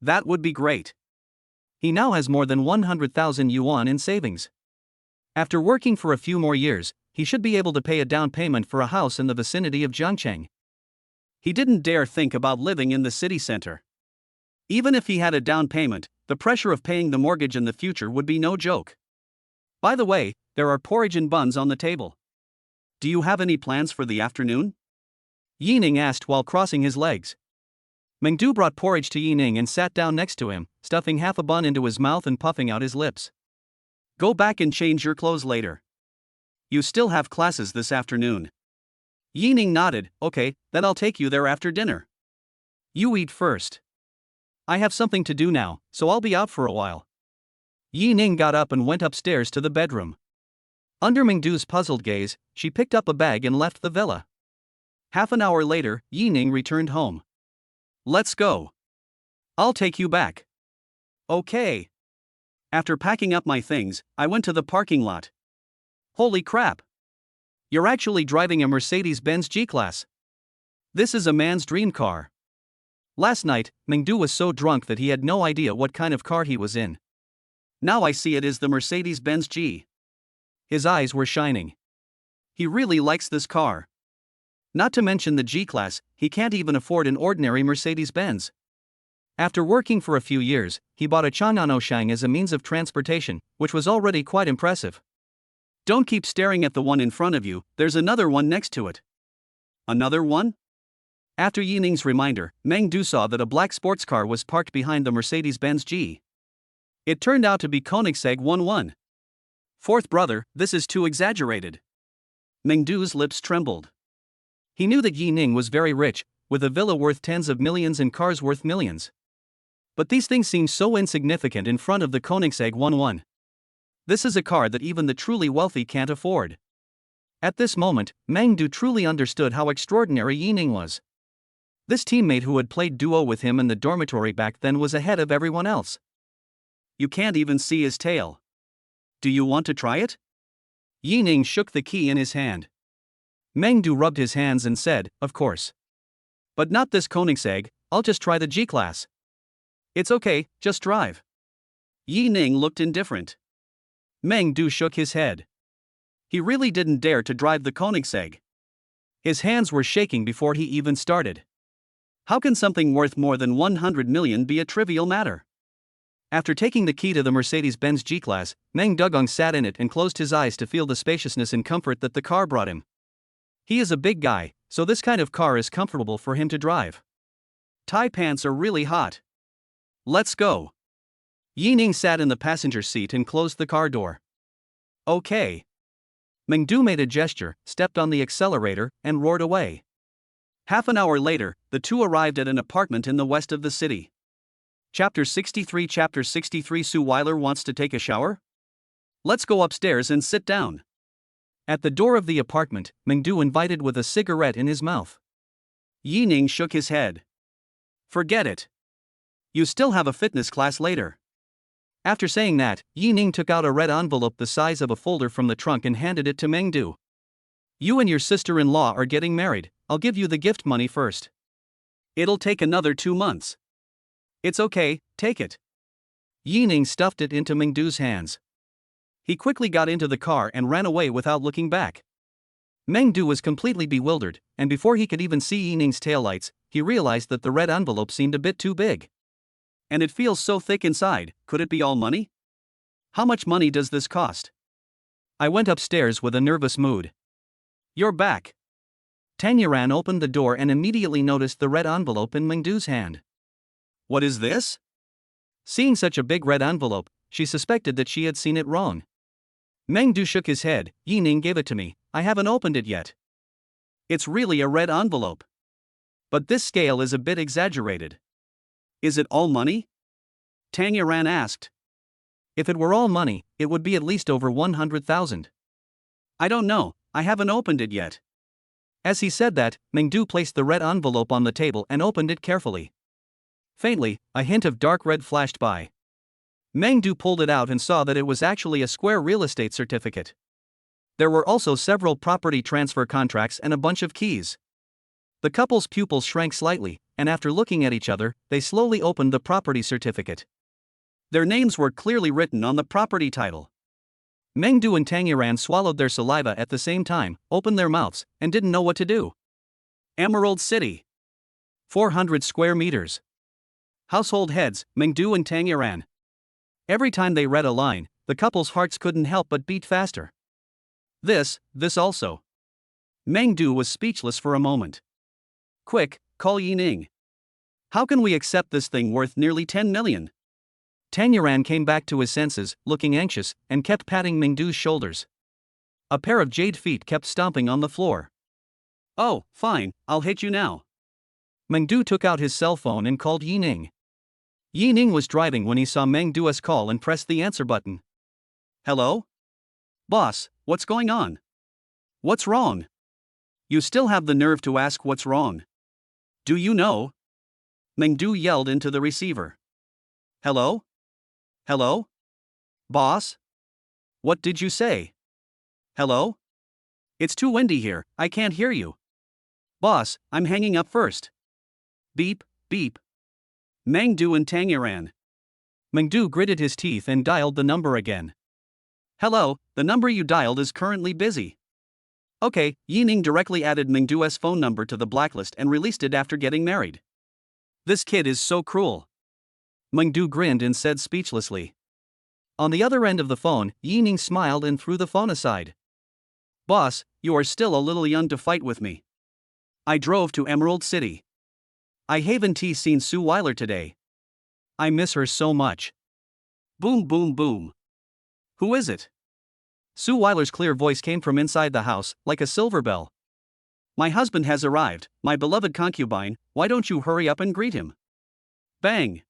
That would be great. He now has more than 100,000 yuan in savings. After working for a few more years, he should be able to pay a down payment for a house in the vicinity of Zhangcheng. He didn't dare think about living in the city center. Even if he had a down payment, the pressure of paying the mortgage in the future would be no joke. By the way, there are porridge and buns on the table. Do you have any plans for the afternoon? Yining asked while crossing his legs. Mengdu brought porridge to Yining and sat down next to him, stuffing half a bun into his mouth and puffing out his lips. Go back and change your clothes later. You still have classes this afternoon. Yining nodded. Okay, then I'll take you there after dinner. You eat first. I have something to do now, so I'll be out for a while. Yining got up and went upstairs to the bedroom. Under Mengdu's puzzled gaze, she picked up a bag and left the villa. Half an hour later, Yining returned home. Let's go. I'll take you back. Okay. After packing up my things, I went to the parking lot. Holy crap! You're actually driving a Mercedes-Benz G-Class. This is a man's dream car. Last night, Mengdu was so drunk that he had no idea what kind of car he was in. Now I see it is the Mercedes-Benz G. His eyes were shining. He really likes this car. Not to mention the G-Class, he can't even afford an ordinary Mercedes-Benz. After working for a few years, he bought a Chang'an as a means of transportation, which was already quite impressive. Don't keep staring at the one in front of you, there's another one next to it. Another one? After Yining's reminder, Mengdu saw that a black sports car was parked behind the Mercedes-Benz G. It turned out to be Koenigsegg 11. Fourth brother, this is too exaggerated. Mengdu's lips trembled. He knew that Yining was very rich, with a villa worth tens of millions and cars worth millions. But these things seem so insignificant in front of the Koenigsegg 11. This is a car that even the truly wealthy can't afford. At this moment, Mengdu truly understood how extraordinary Yining was. This teammate who had played duo with him in the dormitory back then was ahead of everyone else. You can't even see his tail. Do you want to try it? Yining shook the key in his hand. Mengdu rubbed his hands and said, of course. But not this Koenigsegg, I'll just try the G-Class. It's okay, just drive. Yining looked indifferent. Mengdu shook his head. He really didn't dare to drive the Koenigsegg. His hands were shaking before he even started. How can something worth more than 100 million be a trivial matter? After taking the key to the Mercedes-Benz G-Class, Meng Dugong sat in it and closed his eyes to feel the spaciousness and comfort that the car brought him. He is a big guy, so this kind of car is comfortable for him to drive. Tie pants are really hot. Let's go. Yining sat in the passenger seat and closed the car door. Okay. Mengdu made a gesture, stepped on the accelerator, and roared away. Half an hour later, the two arrived at an apartment in the west of the city. Chapter 63 Suile wants to take a shower? Let's go upstairs and sit down. At the door of the apartment, Mengdu invited with a cigarette in his mouth. Yining shook his head. Forget it. You still have a fitness class later. After saying that, Yining took out a red envelope the size of a folder from the trunk and handed it to Mengdu. You and your sister-in-law are getting married, I'll give you the gift money first. It'll take another 2 months. It's okay, take it. Yining stuffed it into Mengdu's hands. He quickly got into the car and ran away without looking back. Mengdu was completely bewildered, and before he could even see Yining's taillights, he realized that the red envelope seemed a bit too big. And it feels so thick inside, could it be all money? How much money does this cost? I went upstairs with a nervous mood. You're back. Tang Yuan opened the door and immediately noticed the red envelope in Mengdu's hand. What is this? Seeing such a big red envelope, she suspected that she had seen it wrong. Mengdu shook his head. Yining gave it to me, I haven't opened it yet. It's really a red envelope. But this scale is a bit exaggerated. Is it all money? Tang Yuan asked. If it were all money, it would be at least over 100,000. I don't know, I haven't opened it yet. As he said that, Mengdu placed the red envelope on the table and opened it carefully. Faintly, a hint of dark red flashed by. Mengdu pulled it out and saw that it was actually a square real estate certificate. There were also several property transfer contracts and a bunch of keys. The couple's pupils shrank slightly, and after looking at each other, they slowly opened the property certificate. Their names were clearly written on the property title. Mengdu and Tangyuan swallowed their saliva at the same time, opened their mouths, and didn't know what to do. Emerald City. 400 square meters. Household heads, Mengdu and Tangyuan. Every time they read a line, the couple's hearts couldn't help but beat faster. This also. Mengdu was speechless for a moment. Quick, call Yining. How can we accept this thing worth nearly 10 million? Tangyuan came back to his senses, looking anxious, and kept patting Mengdu's shoulders. A pair of jade feet kept stomping on the floor. Oh, fine, I'll hit you now. Mengdu took out his cell phone and called Yining. Yining was driving when he saw Mengdu's call and pressed the answer button. Hello? Boss, what's going on? What's wrong? You still have the nerve to ask what's wrong. Do you know? Mengdu yelled into the receiver. Hello? Hello? Boss? What did you say? Hello? It's too windy here, I can't hear you. Boss, I'm hanging up first. Beep, beep. Mengdu and Tangyuan. Mengdu gritted his teeth and dialed the number again. Hello, the number you dialed is currently busy. Okay, Yining directly added Mengdu's phone number to the blacklist and released it after getting married. This kid is so cruel. Mengdu grinned and said speechlessly. On the other end of the phone, Yining smiled and threw the phone aside. Boss, you are still a little young to fight with me. I drove to Emerald City. I haven't seen Suile today. I miss her so much. Boom boom boom. Who is it? Suile's clear voice came from inside the house, like a silver bell. My husband has arrived, my beloved concubine, why don't you hurry up and greet him? Bang!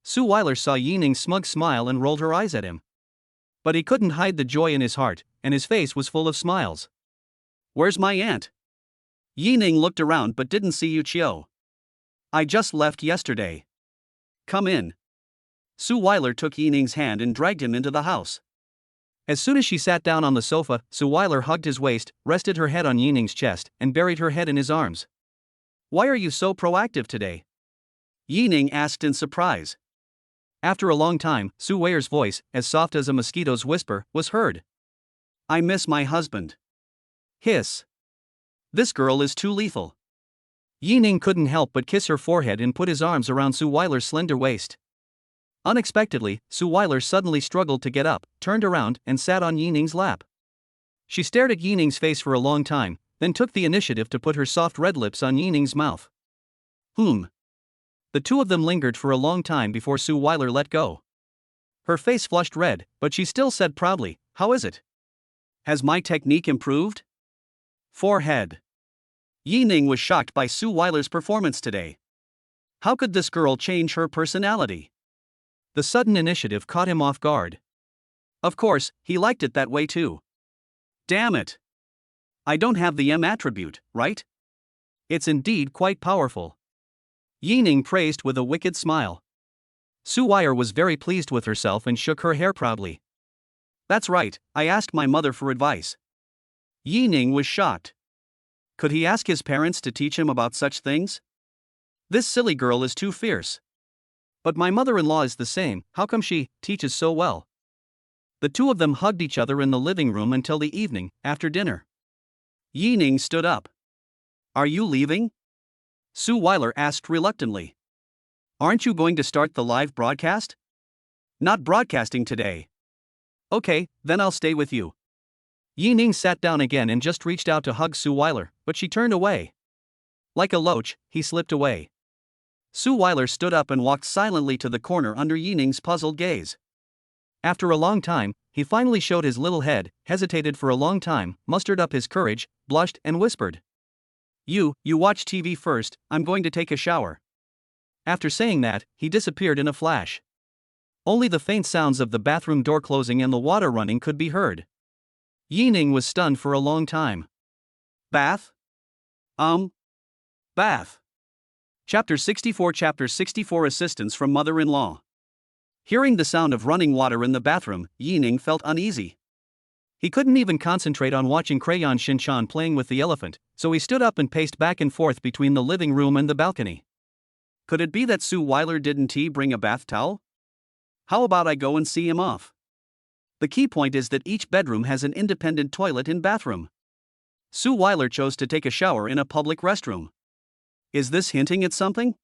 Suile saw Yining's smug smile and rolled her eyes at him. But he couldn't hide the joy in his heart, and his face was full of smiles. Where's my aunt? Yining looked around but didn't see Yuchio. I just left yesterday. Come in. Suile took Yining's hand and dragged him into the house. As soon as she sat down on the sofa, Suile hugged his waist, rested her head on Yining's chest, and buried her head in his arms. Why are you so proactive today? Yining asked in surprise. After a long time, Suile's voice, as soft as a mosquito's whisper, was heard. I miss my husband. Hiss. This girl is too lethal. Yining couldn't help but kiss her forehead and put his arms around Suile's slender waist. Unexpectedly, Suile suddenly struggled to get up, turned around, and sat on Yining's lap. She stared at Yining's face for a long time, then took the initiative to put her soft red lips on Yining's mouth. The two of them lingered for a long time before Suile let go. Her face flushed red, but she still said proudly, How is it? Has my technique improved? Forehead. Yining was shocked by Suile's performance today. How could this girl change her personality? The sudden initiative caught him off guard. Of course, he liked it that way too. Damn it! I don't have the M attribute, right? It's indeed quite powerful. Yining praised with a wicked smile. Suile was very pleased with herself and shook her hair proudly. That's right, I asked my mother for advice. Yining was shocked. Could he ask his parents to teach him about such things? This silly girl is too fierce. But my mother-in-law is the same, how come she teaches so well? The two of them hugged each other in the living room until the evening, after dinner. Yining stood up. Are you leaving? Suile asked reluctantly. Aren't you going to start the live broadcast? Not broadcasting today. Okay, then I'll stay with you. Yining sat down again and just reached out to hug Suile, but she turned away. Like a loach, he slipped away. Suile stood up and walked silently to the corner under Yining's puzzled gaze. After a long time, he finally showed his little head, hesitated for a long time, mustered up his courage, blushed and whispered. You watch TV first, I'm going to take a shower. After saying that, he disappeared in a flash. Only the faint sounds of the bathroom door closing and the water running could be heard. Yining was stunned for a long time. Bath? Bath. Chapter 64 Assistance from Mother-in-Law. Hearing the sound of running water in the bathroom, Yining felt uneasy. He couldn't even concentrate on watching Crayon Shin-chan playing with the elephant, so he stood up and paced back and forth between the living room and the balcony. Could it be that Suile didn't bring a bath towel? How about I go and see him off? The key point is that each bedroom has an independent toilet and bathroom. Suile chose to take a shower in a public restroom. Is this hinting at something?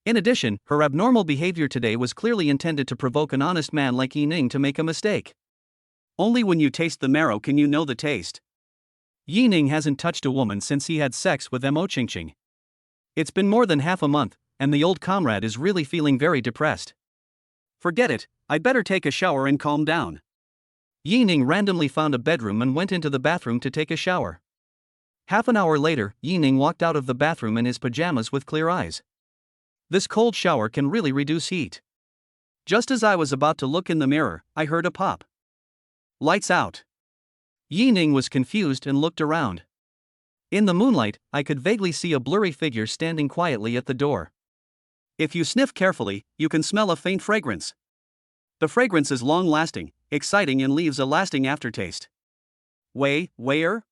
In addition, her abnormal behavior today was clearly intended to provoke an honest man like Yi-ning to make a mistake. Only when you taste the marrow can you know the taste. Yi-ning hasn't touched a woman since he had sex with Mo Qingqing. It's been more than half a month, and the old comrade is really feeling very depressed. Forget it, I'd better take a shower and calm down. Yi-ning randomly found a bedroom and went into the bathroom to take a shower. Half an hour later, Yi-ning walked out of the bathroom in his pajamas with clear eyes. This cold shower can really reduce heat. Just as I was about to look in the mirror, I heard a pop. Lights out. Yi-ning was confused and looked around. In the moonlight, I could vaguely see a blurry figure standing quietly at the door. If you sniff carefully, you can smell a faint fragrance. The fragrance is long-lasting, exciting and leaves a lasting aftertaste. Where?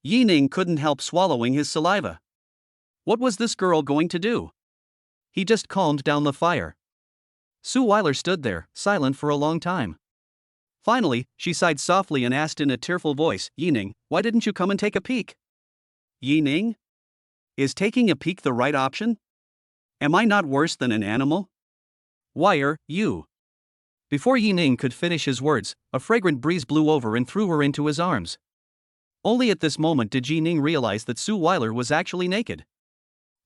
Yi-ning couldn't help swallowing his saliva. What was this girl going to do? He just calmed down the fire. Suile stood there, silent for a long time. Finally, she sighed softly and asked in a tearful voice, Yi-ning, why didn't you come and take a peek? Yi-ning? Is taking a peek the right option? Am I not worse than an animal? Why are you? Before Yi-ning could finish his words, a fragrant breeze blew over and threw her into his arms. Only at this moment did Yi-ning realize that Suile was actually naked.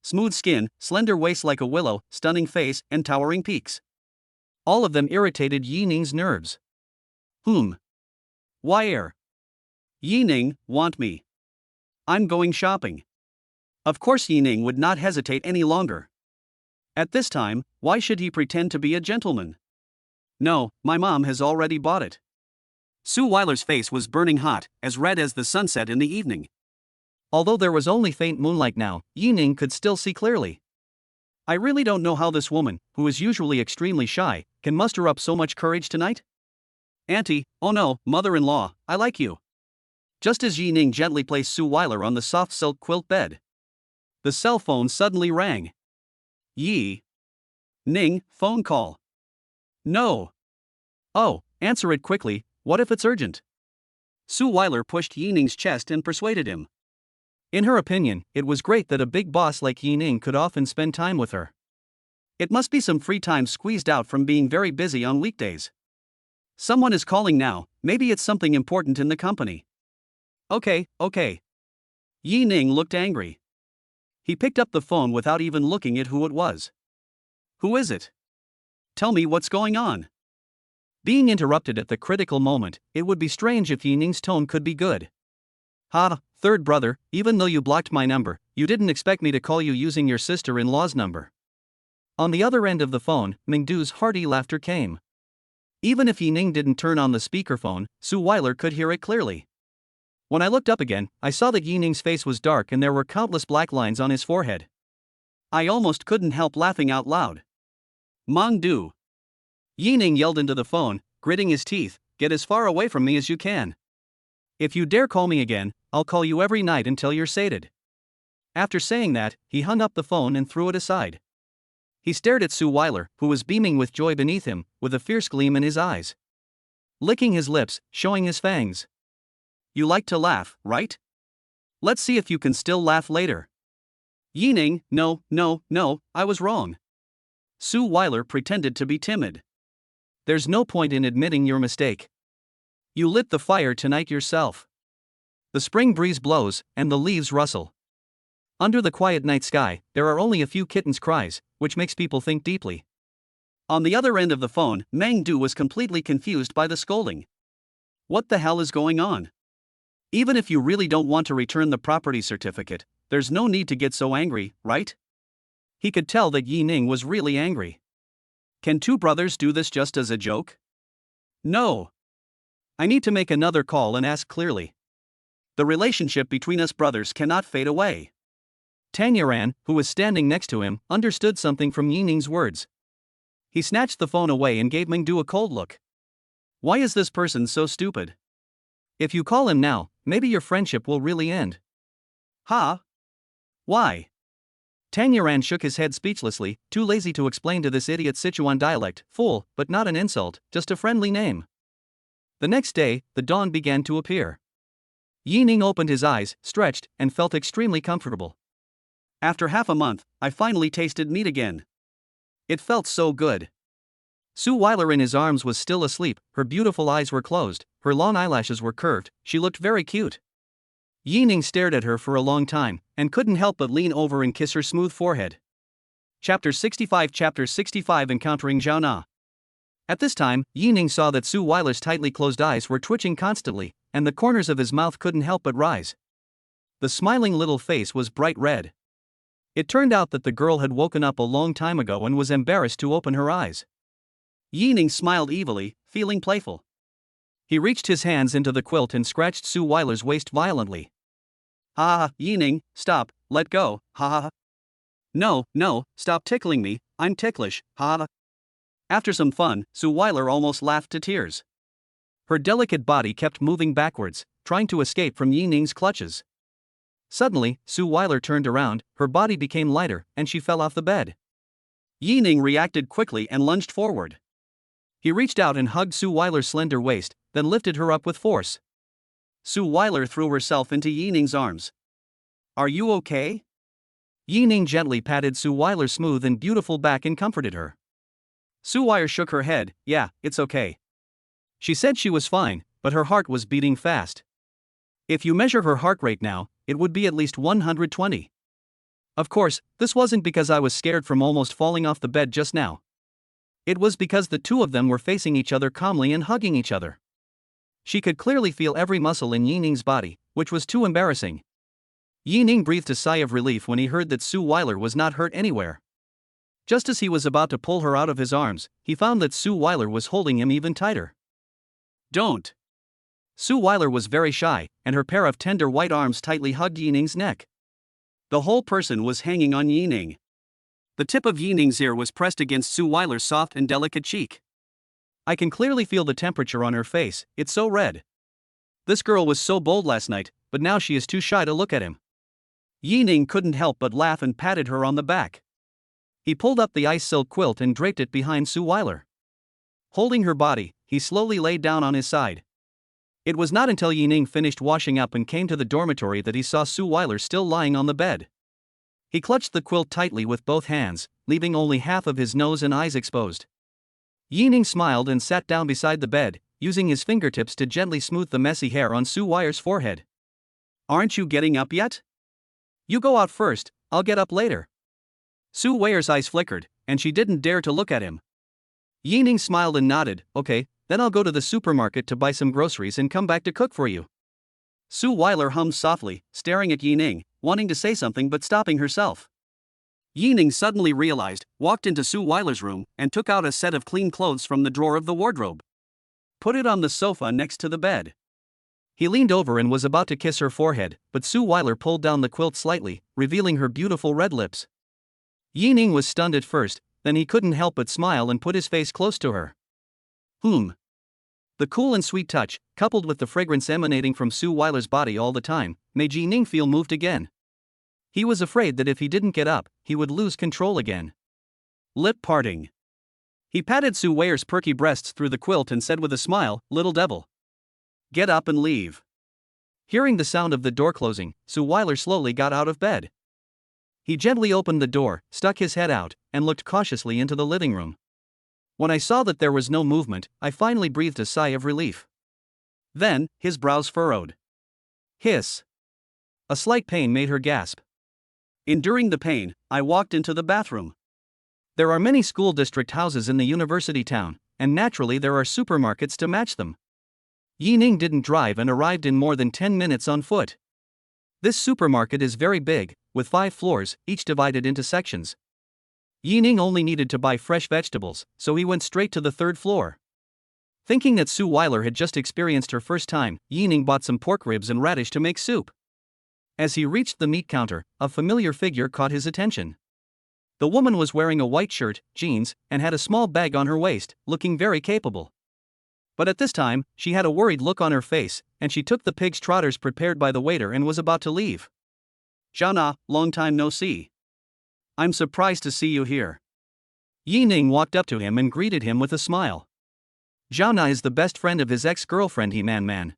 Smooth skin, slender waist like a willow, stunning face, and towering peaks. All of them irritated Yi-ning's nerves. Why? Yi-ning, want me? I'm going shopping. Of course Yi-ning would not hesitate any longer. At this time, why should he pretend to be a gentleman? No, my mom has already bought it. Suile's face was burning hot, as red as the sunset in the evening. Although there was only faint moonlight now, Yi-ning could still see clearly. I really don't know how this woman, who is usually extremely shy, can muster up so much courage tonight. Auntie, oh no, mother-in-law, I like you. Just as Yi-ning gently placed Suile on the soft silk quilt bed, the cell phone suddenly rang. Yi-ning, phone call. No. Oh, answer it quickly, what if it's urgent? Suile pushed Yi-ning's chest and persuaded him. In her opinion, it was great that a big boss like Yi-ning could often spend time with her. It must be some free time squeezed out from being very busy on weekdays. Someone is calling now, maybe it's something important in the company. Okay. Yi-ning looked angry. He picked up the phone without even looking at who it was. Who is it? Tell me what's going on. Being interrupted at the critical moment, it would be strange if Yi-ning's tone could be good. Third brother, even though you blocked my number, you didn't expect me to call you using your sister-in-law's number. On the other end of the phone, Mingdu's hearty laughter came. Even if Yi-ning didn't turn on the speakerphone, Suile could hear it clearly. When I looked up again, I saw that Yi-ning's face was dark and there were countless black lines on his forehead. I almost couldn't help laughing out loud. Mingdu. Yi-ning yelled into the phone, gritting his teeth, get as far away from me as you can. If you dare call me again, I'll call you every night until you're sated. After saying that, he hung up the phone and threw it aside. He stared at Suile, who was beaming with joy beneath him, with a fierce gleam in his eyes. Licking his lips, showing his fangs. You like to laugh, right? Let's see if you can still laugh later. Yi-ning, no, I was wrong. Suile pretended to be timid. There's no point in admitting your mistake. You lit the fire tonight yourself. The spring breeze blows, and the leaves rustle. Under the quiet night sky, there are only a few kittens' cries, which makes people think deeply. On the other end of the phone, Mingdu was completely confused by the scolding. What the hell is going on? Even if you really don't want to return the property certificate, there's no need to get so angry, right? He could tell that Yi-ning was really angry. Can two brothers do this just as a joke? No. I need to make another call and ask clearly. The relationship between us brothers cannot fade away. Tanyaran, who was standing next to him, understood something from Yi-ning's words. He snatched the phone away and gave Mingdu a cold look. Why is this person so stupid? If you call him now, maybe your friendship will really end. Ha? Why? Tang Yuan shook his head speechlessly, too lazy to explain to this idiot Sichuan dialect, fool, but not an insult, just a friendly name. The next day, the dawn began to appear. Yi Ning opened his eyes, stretched, and felt extremely comfortable. After half a month, I finally tasted meat again. It felt so good. Suile in his arms was still asleep, her beautiful eyes were closed, her long eyelashes were curved, she looked very cute. Yi Ning stared at her for a long time, and couldn't help but lean over and kiss her smooth forehead. Chapter 65 Encountering Zhao Na. At this time, Yi Ning saw that Suile's tightly closed eyes were twitching constantly, and the corners of his mouth couldn't help but rise. The smiling little face was bright red. It turned out that the girl had woken up a long time ago and was embarrassed to open her eyes. Yi Ning smiled evilly, feeling playful. He reached his hands into the quilt and scratched Suile's waist violently. Ha ha, Yi Ning, stop, let go, ha ha ha. No, stop tickling me, I'm ticklish, ha ha. After some fun, Suile almost laughed to tears. Her delicate body kept moving backwards, trying to escape from Yi Ning's clutches. Suddenly, Suile turned around, her body became lighter, and she fell off the bed. Yi Ning reacted quickly and lunged forward. He reached out and hugged Suile's slender waist, then lifted her up with force. Suile threw herself into Yi Ning's arms. Are you okay? Yi Ning gently patted Suile's smooth and beautiful back and comforted her. Suile shook her head, yeah, it's okay. She said she was fine, but her heart was beating fast. If you measure her heart rate now, it would be at least 120. Of course, this wasn't because I was scared from almost falling off the bed just now. It was because the two of them were facing each other calmly and hugging each other. She could clearly feel every muscle in Yi Ning's body, which was too embarrassing. Yi Ning breathed a sigh of relief when he heard that Suile was not hurt anywhere. Just as he was about to pull her out of his arms, he found that Suile was holding him even tighter. Don't. Suile was very shy, and her pair of tender white arms tightly hugged Yi Ning's neck. The whole person was hanging on Yi Ning. The tip of Yi Ning's ear was pressed against Suile's soft and delicate cheek. I can clearly feel the temperature on her face, it's so red. This girl was so bold last night, but now she is too shy to look at him. Yi Ning couldn't help but laugh and patted her on the back. He pulled up the ice silk quilt and draped it behind Suile. Holding her body, he slowly lay down on his side. It was not until Yi Ning finished washing up and came to the dormitory that he saw Suile still lying on the bed. He clutched the quilt tightly with both hands, leaving only half of his nose and eyes exposed. Yi Ning smiled and sat down beside the bed, using his fingertips to gently smooth the messy hair on Suile's forehead. Aren't you getting up yet? You go out first, I'll get up later. Suile's eyes flickered, and she didn't dare to look at him. Yi Ning smiled and nodded, okay, then I'll go to the supermarket to buy some groceries and come back to cook for you. Suile hummed softly, staring at Yi Ning, wanting to say something but stopping herself. Yi Ning suddenly realized, walked into Suile's room, and took out a set of clean clothes from the drawer of the wardrobe. Put it on the sofa next to the bed. He leaned over and was about to kiss her forehead, but Suile pulled down the quilt slightly, revealing her beautiful red lips. Yi Ning was stunned at first, then he couldn't help but smile and put his face close to her. The cool and sweet touch, coupled with the fragrance emanating from Suile's body all the time, made Yi Ning feel moved again. He was afraid that if he didn't get up, he would lose control again. Lip parting. He patted Suile's perky breasts through the quilt and said with a smile, "Little devil. Get up and leave." Hearing the sound of the door closing, Suile slowly got out of bed. He gently opened the door, stuck his head out, and looked cautiously into the living room. When I saw that there was no movement, I finally breathed a sigh of relief. Then, his brows furrowed. Hiss. A slight pain made her gasp. Enduring the pain, I walked into the bathroom. There are many school district houses in the university town, and naturally there are supermarkets to match them. Yi Ning didn't drive and arrived in more than 10 minutes on foot. This supermarket is very big, with 5 floors, each divided into sections. Yi Ning only needed to buy fresh vegetables, so he went straight to the 3rd floor. Thinking that Suile had just experienced her first time, Yi Ning bought some pork ribs and radish to make soup. As he reached the meat counter, a familiar figure caught his attention. The woman was wearing a white shirt, jeans, and had a small bag on her waist, looking very capable. But at this time, she had a worried look on her face, and she took the pig's trotters prepared by the waiter and was about to leave. "Jiana, long time no see. I'm surprised to see you here." Yi Ning walked up to him and greeted him with a smile. Jiana is the best friend of his ex-girlfriend He Man.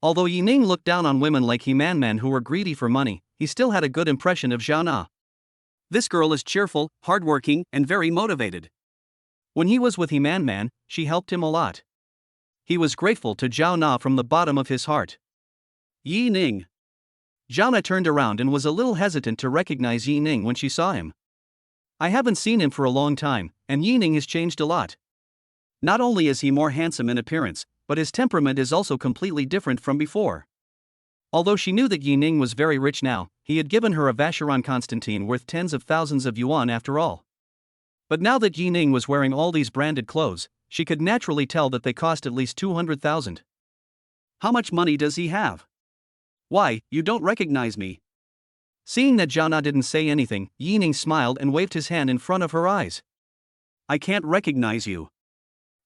Although Yi Ning looked down on women like He Man who were greedy for money, he still had a good impression of Jiana. This girl is cheerful, hardworking, and very motivated. When he was with He Man, she helped him a lot. He was grateful to Jiana from the bottom of his heart. Yi Ning. Jiana turned around and was a little hesitant to recognize Yi Ning when she saw him. I haven't seen him for a long time, and Yi Ning has changed a lot. Not only is he more handsome in appearance, but his temperament is also completely different from before. Although she knew that Yi Ning was very rich now, he had given her a Vacheron Constantine worth tens of thousands of yuan after all. But now that Yi Ning was wearing all these branded clothes, she could naturally tell that they cost at least 200,000. How much money does he have? Why, you don't recognize me? Seeing that Jiana didn't say anything, Yi Ning smiled and waved his hand in front of her eyes. I can't recognize you.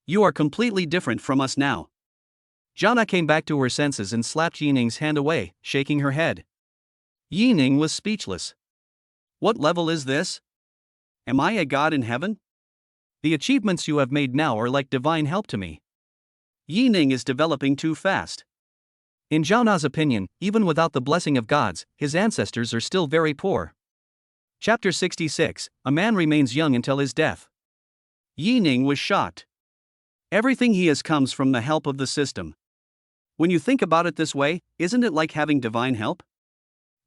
You are completely different from us now. Jiana came back to her senses and slapped Yi Ning's hand away, shaking her head. Yi Ning was speechless. What level is this? Am I a god in heaven? The achievements you have made now are like divine help to me. Yi Ning is developing too fast. In Jiana's opinion, even without the blessing of gods, his ancestors are still very poor. Chapter 66, A Man Remains Young Until His Death. Yi Ning was shocked. Everything he has comes from the help of the system. When you think about it this way, isn't it like having divine help?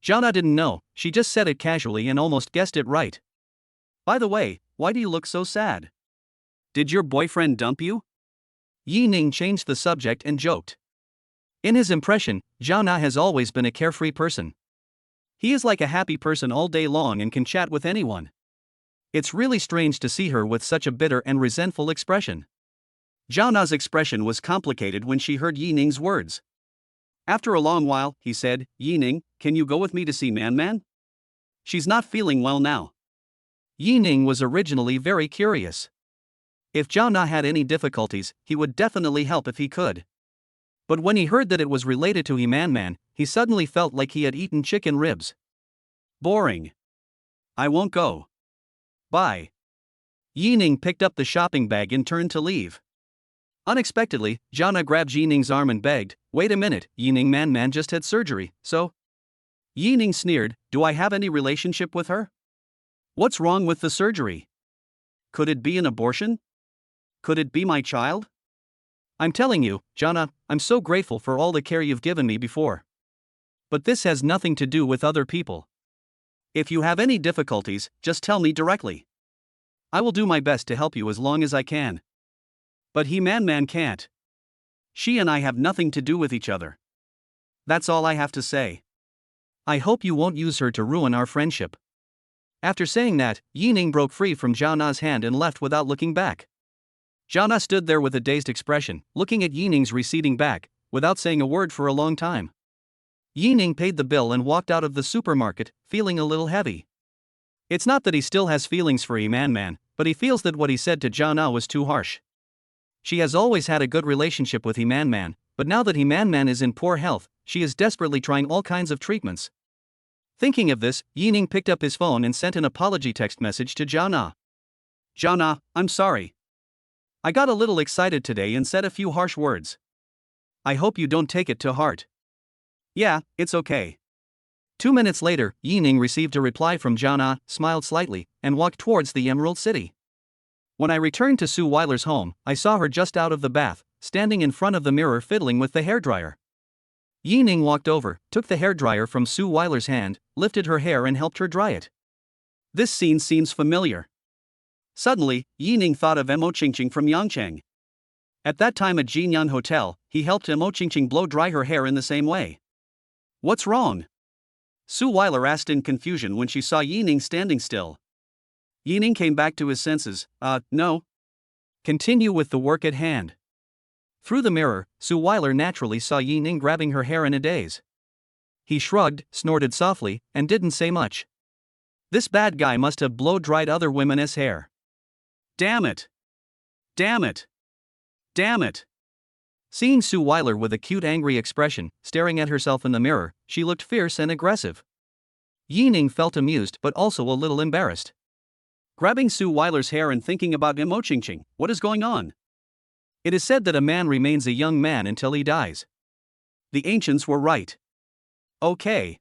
Jiana didn't know, she just said it casually and almost guessed it right. By the way, why do you look so sad? Did your boyfriend dump you? Yi Ning changed the subject and joked. In his impression, Jiana has always been a carefree person. He is like a happy person all day long and can chat with anyone. It's really strange to see her with such a bitter and resentful expression. Jiana's expression was complicated when she heard Yi Ning's words. After a long while, he said, Yi Ning, can you go with me to see Man? She's not feeling well now. Yi Ning was originally very curious. If Jiana had any difficulties, he would definitely help if he could. But when he heard that it was related to He Man, he suddenly felt like he had eaten chicken ribs. Boring. I won't go. Bye. Yi Ning picked up the shopping bag and turned to leave. Unexpectedly, Jiana grabbed Yi Ning's arm and begged, wait a minute, Yi Ning Man just had surgery, so? Yi Ning sneered, do I have any relationship with her? What's wrong with the surgery? Could it be an abortion? Could it be my child? I'm telling you, Jiana, I'm so grateful for all the care you've given me before. But this has nothing to do with other people. If you have any difficulties, just tell me directly. I will do my best to help you as long as I can. But He Man can't. She and I have nothing to do with each other. That's all I have to say. I hope you won't use her to ruin our friendship. After saying that, Yi Ning broke free from Jiana's hand and left without looking back. Jiana stood there with a dazed expression, looking at Yi Ning's receding back, without saying a word for a long time. Yi Ning paid the bill and walked out of the supermarket, feeling a little heavy. It's not that he still has feelings for He Man, but he feels that what he said to Jiana was too harsh. She has always had a good relationship with He Man, but now that He Man is in poor health, she is desperately trying all kinds of treatments. Thinking of this, Yi Ning picked up his phone and sent an apology text message to Jiana. Jiana, I'm sorry. I got a little excited today and said a few harsh words. I hope you don't take it to heart. Yeah, it's okay. 2 minutes later, Yi Ning received a reply from Jiana, smiled slightly, and walked towards the Emerald City. When I returned to Suile's home, I saw her just out of the bath, standing in front of the mirror fiddling with the hairdryer. Yi Ning walked over, took the hairdryer from Suile's hand, lifted her hair and helped her dry it. This scene seems familiar. Suddenly, Yi Ning thought of Mo Qingqing from Yangcheng. At that time at Jinyan Hotel, he helped Mo Qingqing blow dry her hair in the same way. What's wrong? Suile asked in confusion when she saw Yi Ning standing still. Yi Ning came back to his senses. No. Continue with the work at hand. Through the mirror, Suile naturally saw Yi Ning grabbing her hair in a daze. He shrugged, snorted softly, and didn't say much. This bad guy must have blow-dried other women's hair. Damn it! Damn it! Damn it! Seeing Suile with a cute angry expression, staring at herself in the mirror, she looked fierce and aggressive. Yining felt amused but also a little embarrassed. Grabbing Suile's hair and thinking about Ching, what is going on? It is said that a man remains a young man until he dies. The ancients were right. Okay.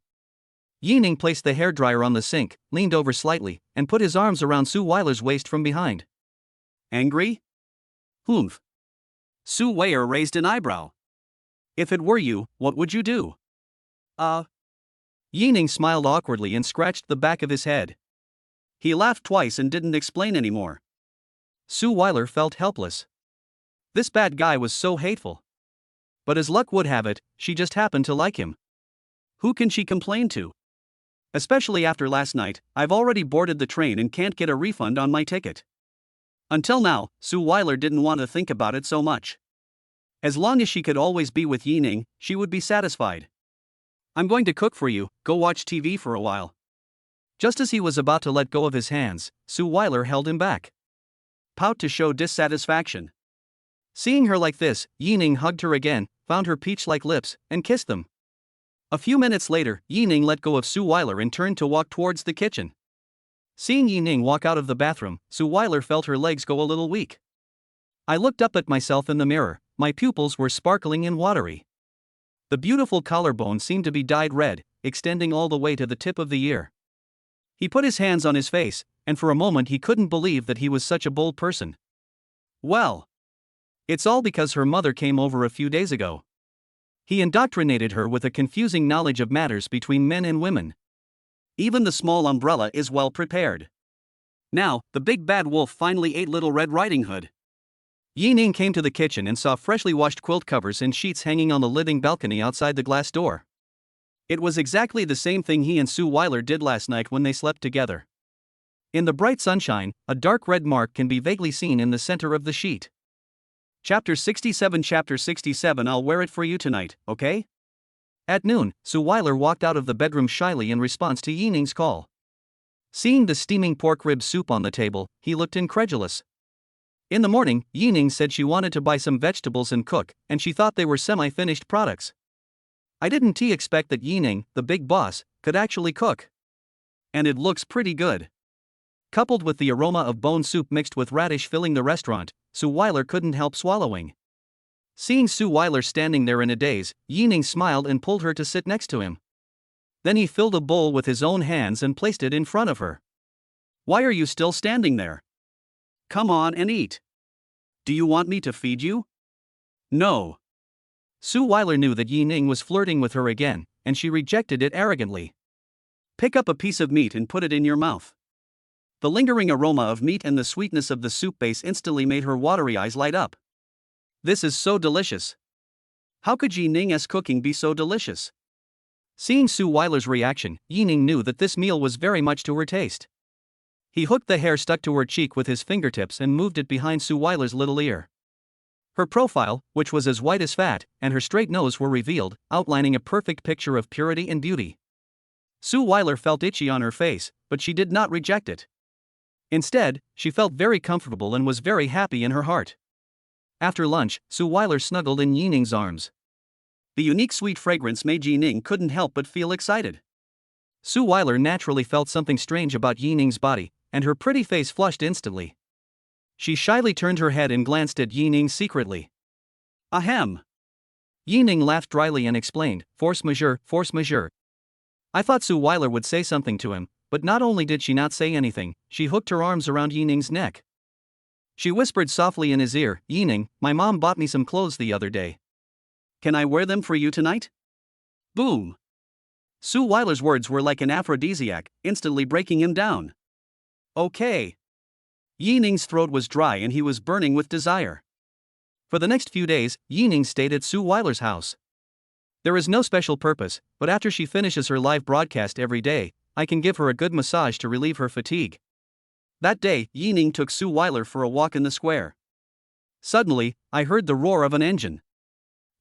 Yining placed the hairdryer on the sink, leaned over slightly, and put his arms around Suile's waist from behind. Angry? Humph. Suile raised an eyebrow. If it were you, what would you do? Yining smiled awkwardly and scratched the back of his head. He laughed twice and didn't explain anymore. Suile felt helpless. This bad guy was so hateful. But as luck would have it, she just happened to like him. Who can she complain to? Especially after last night, I've already boarded the train and can't get a refund on my ticket. Until now, Suile didn't want to think about it so much. As long as she could always be with Yining, she would be satisfied. I'm going to cook for you, go watch TV for a while. Just as he was about to let go of his hands, Suile held him back. Pout to show dissatisfaction. Seeing her like this, Yining hugged her again, found her peach-like lips, and kissed them. A few minutes later, Yining let go of Suile and turned to walk towards the kitchen. Seeing Yining walk out of the bathroom, Suile felt her legs go a little weak. I looked up at myself in the mirror, my pupils were sparkling and watery. The beautiful collarbone seemed to be dyed red, extending all the way to the tip of the ear. He put his hands on his face, and for a moment he couldn't believe that he was such a bold person. Well, it's all because her mother came over a few days ago. He indoctrinated her with a confusing knowledge of matters between men and women. Even the small umbrella is well prepared. Now, the big bad wolf finally ate Little Red Riding Hood. Yining came to the kitchen and saw freshly washed quilt covers and sheets hanging on the living balcony outside the glass door. It was exactly the same thing he and Suile did last night when they slept together. In the bright sunshine, a dark red mark can be vaguely seen in the center of the sheet. Chapter 67 I'll wear it for you tonight, okay? At noon, Suile walked out of the bedroom shyly in response to Yining's call. Seeing the steaming pork rib soup on the table, he looked incredulous. In the morning, Yining said she wanted to buy some vegetables and cook, and she thought they were semi-finished products. I didn't expect that Yining, the big boss, could actually cook. And it looks pretty good. Coupled with the aroma of bone soup mixed with radish filling the restaurant, Suile couldn't help swallowing. Seeing Suile standing there in a daze, Yining smiled and pulled her to sit next to him. Then he filled a bowl with his own hands and placed it in front of her. Why are you still standing there? Come on and eat. Do you want me to feed you? No. Suile knew that Yining was flirting with her again, and she rejected it arrogantly. Pick up a piece of meat and put it in your mouth. The lingering aroma of meat and the sweetness of the soup base instantly made her watery eyes light up. This is so delicious. How could Yining's cooking be so delicious? Seeing Suile's reaction, Yining knew that this meal was very much to her taste. He hooked the hair stuck to her cheek with his fingertips and moved it behind Suile's little ear. Her profile, which was as white as fat, and her straight nose were revealed, outlining a perfect picture of purity and beauty. Suile felt itchy on her face, but she did not reject it. Instead, she felt very comfortable and was very happy in her heart. After lunch, Suile snuggled in Yining's arms. The unique sweet fragrance made Yining couldn't help but feel excited. Suile naturally felt something strange about Yining's body, and her pretty face flushed instantly. She shyly turned her head and glanced at Yining secretly. Ahem. Yining laughed dryly and explained, force majeure, force majeure. I thought Suile would say something to him, but not only did she not say anything, she hooked her arms around Yining's neck. She whispered softly in his ear, Yining, my mom bought me some clothes the other day. Can I wear them for you tonight? Boom. Suile's words were like an aphrodisiac, instantly breaking him down. Okay. Yining's throat was dry and he was burning with desire. For the next few days, Yining stayed at Suile's house. There is no special purpose, but after she finishes her live broadcast every day, I can give her a good massage to relieve her fatigue. That day, Yining took Suile for a walk in the square. Suddenly, I heard the roar of an engine.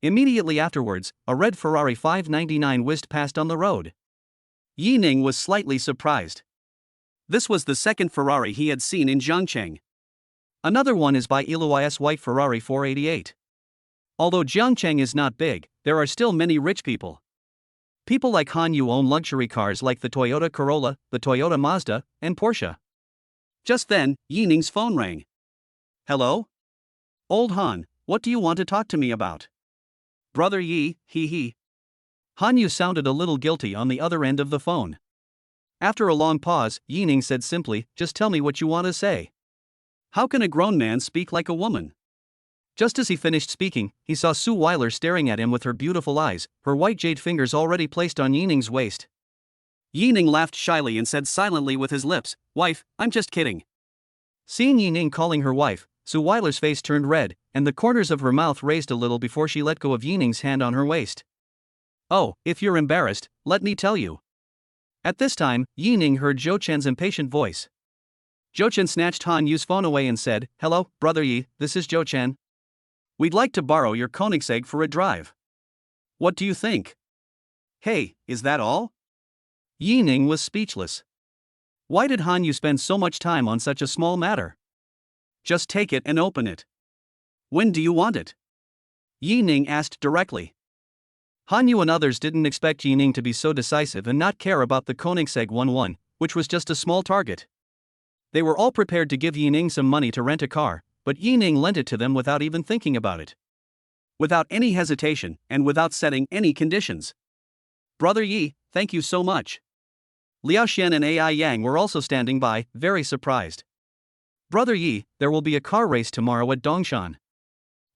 Immediately afterwards, a red Ferrari 599 whizzed past on the road. Yining was slightly surprised. This was the second Ferrari he had seen in Zhangcheng. Another one is by Eloy's white Ferrari 488. Although Jiangcheng is not big, there are still many rich people. People like Han Yu own luxury cars like the Toyota Corolla, the Toyota Mazda, and Porsche. Just then, Yining's phone rang. Hello? Old Han, what do you want to talk to me about? Brother Yi, he. Han Yu sounded a little guilty on the other end of the phone. After a long pause, Yining said simply, just tell me what you want to say. How can a grown man speak like a woman? Just as he finished speaking, he saw Suile staring at him with her beautiful eyes, her white jade fingers already placed on Yining's waist. Yining laughed shyly and said silently with his lips, wife, I'm just kidding. Seeing Yining calling her wife, Suile's face turned red, and the corners of her mouth raised a little before she let go of Yining's hand on her waist. Oh, if you're embarrassed, let me tell you. At this time, Yining heard Zhou Chen's impatient voice. Zhou Chen snatched Han Yu's phone away and said, hello, Brother Yi, this is Zhou Chen. We'd like to borrow your Koenigsegg for a drive. What do you think? Hey, is that all? Yining was speechless. Why did Han Yu spend so much time on such a small matter? Just take it and open it. When do you want it? Yining asked directly. Han Yu and others didn't expect Yining to be so decisive and not care about the Koenigsegg 11, which was just a small target. They were all prepared to give Yining some money to rent a car, but Yining lent it to them without even thinking about it. Without any hesitation, and without setting any conditions. Brother Yi, thank you so much. Liao Xian and Ai Yang were also standing by, very surprised. Brother Yi, there will be a car race tomorrow at Dongshan.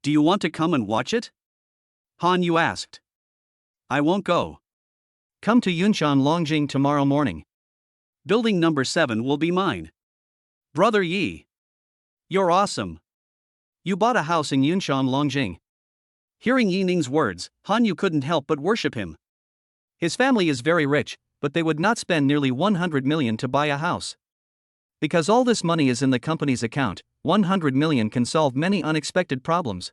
Do you want to come and watch it? Han Yu asked. I won't go. Come to Yunshan Longjing tomorrow morning. Building number 7 will be mine. Brother Yi. You're awesome. You bought a house in Yunshan Longjing. Hearing Yining's words, Han Yu couldn't help but worship him. His family is very rich, but they would not spend nearly 100 million to buy a house. Because all this money is in the company's account, 100 million can solve many unexpected problems.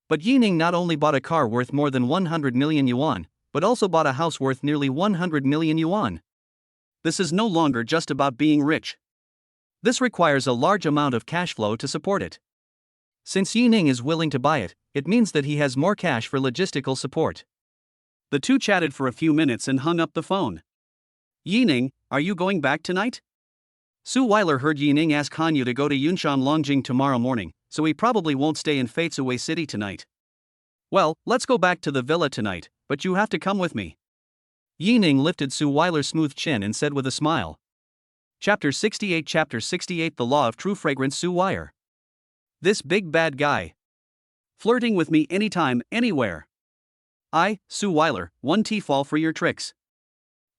But Yining not only bought a car worth more than 100 million yuan, but also bought a house worth nearly 100 million yuan. This is no longer just about being rich. This requires a large amount of cash flow to support it. Since Yining is willing to buy it, it means that he has more cash for logistical support. The two chatted for a few minutes and hung up the phone. Yining, are you going back tonight? Suile heard Yining ask Han Yu to go to Yunshan Longjing tomorrow morning, so he probably won't stay in Feitsui City tonight. Well, let's go back to the villa tonight, but you have to come with me. Yining lifted Suile's smooth chin and said with a smile. Chapter 68 The Law of True Fragrance. Suile. This big bad guy. Flirting with me anytime, anywhere. I, Suile, 1T fall for your tricks.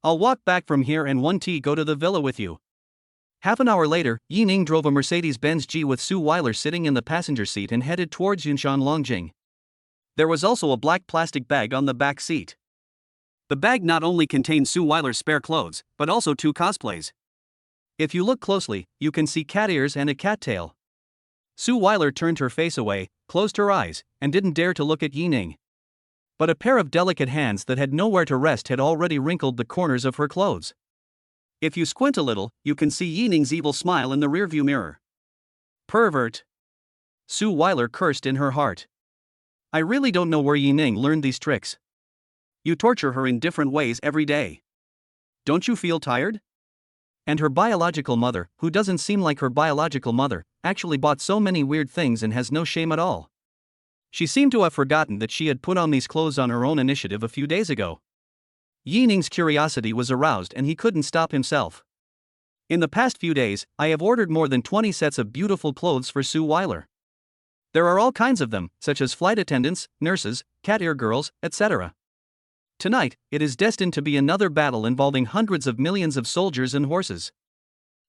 I'll walk back from here and 1T go to the villa with you. Half an hour later, Yining drove a Mercedes-Benz G with Suile sitting in the passenger seat and headed towards Yunshan Longjing. There was also a black plastic bag on the back seat. The bag not only contained Suile's spare clothes, but also 2 cosplays. If you look closely, you can see cat ears and a cat tail. Suile turned her face away, closed her eyes, and didn't dare to look at Yining. But a pair of delicate hands that had nowhere to rest had already wrinkled the corners of her clothes. If you squint a little, you can see Yining's evil smile in the rearview mirror. Pervert! Suile cursed in her heart. I really don't know where Yining learned these tricks. You torture her in different ways every day. Don't you feel tired? And her biological mother, who doesn't seem like her biological mother, actually bought so many weird things and has no shame at all. She seemed to have forgotten that she had put on these clothes on her own initiative a few days ago. Yining's curiosity was aroused and he couldn't stop himself. In the past few days, I have ordered more than 20 sets of beautiful clothes for Suile. There are all kinds of them, such as flight attendants, nurses, cat ear girls, etc. Tonight, it is destined to be another battle involving hundreds of millions of soldiers and horses.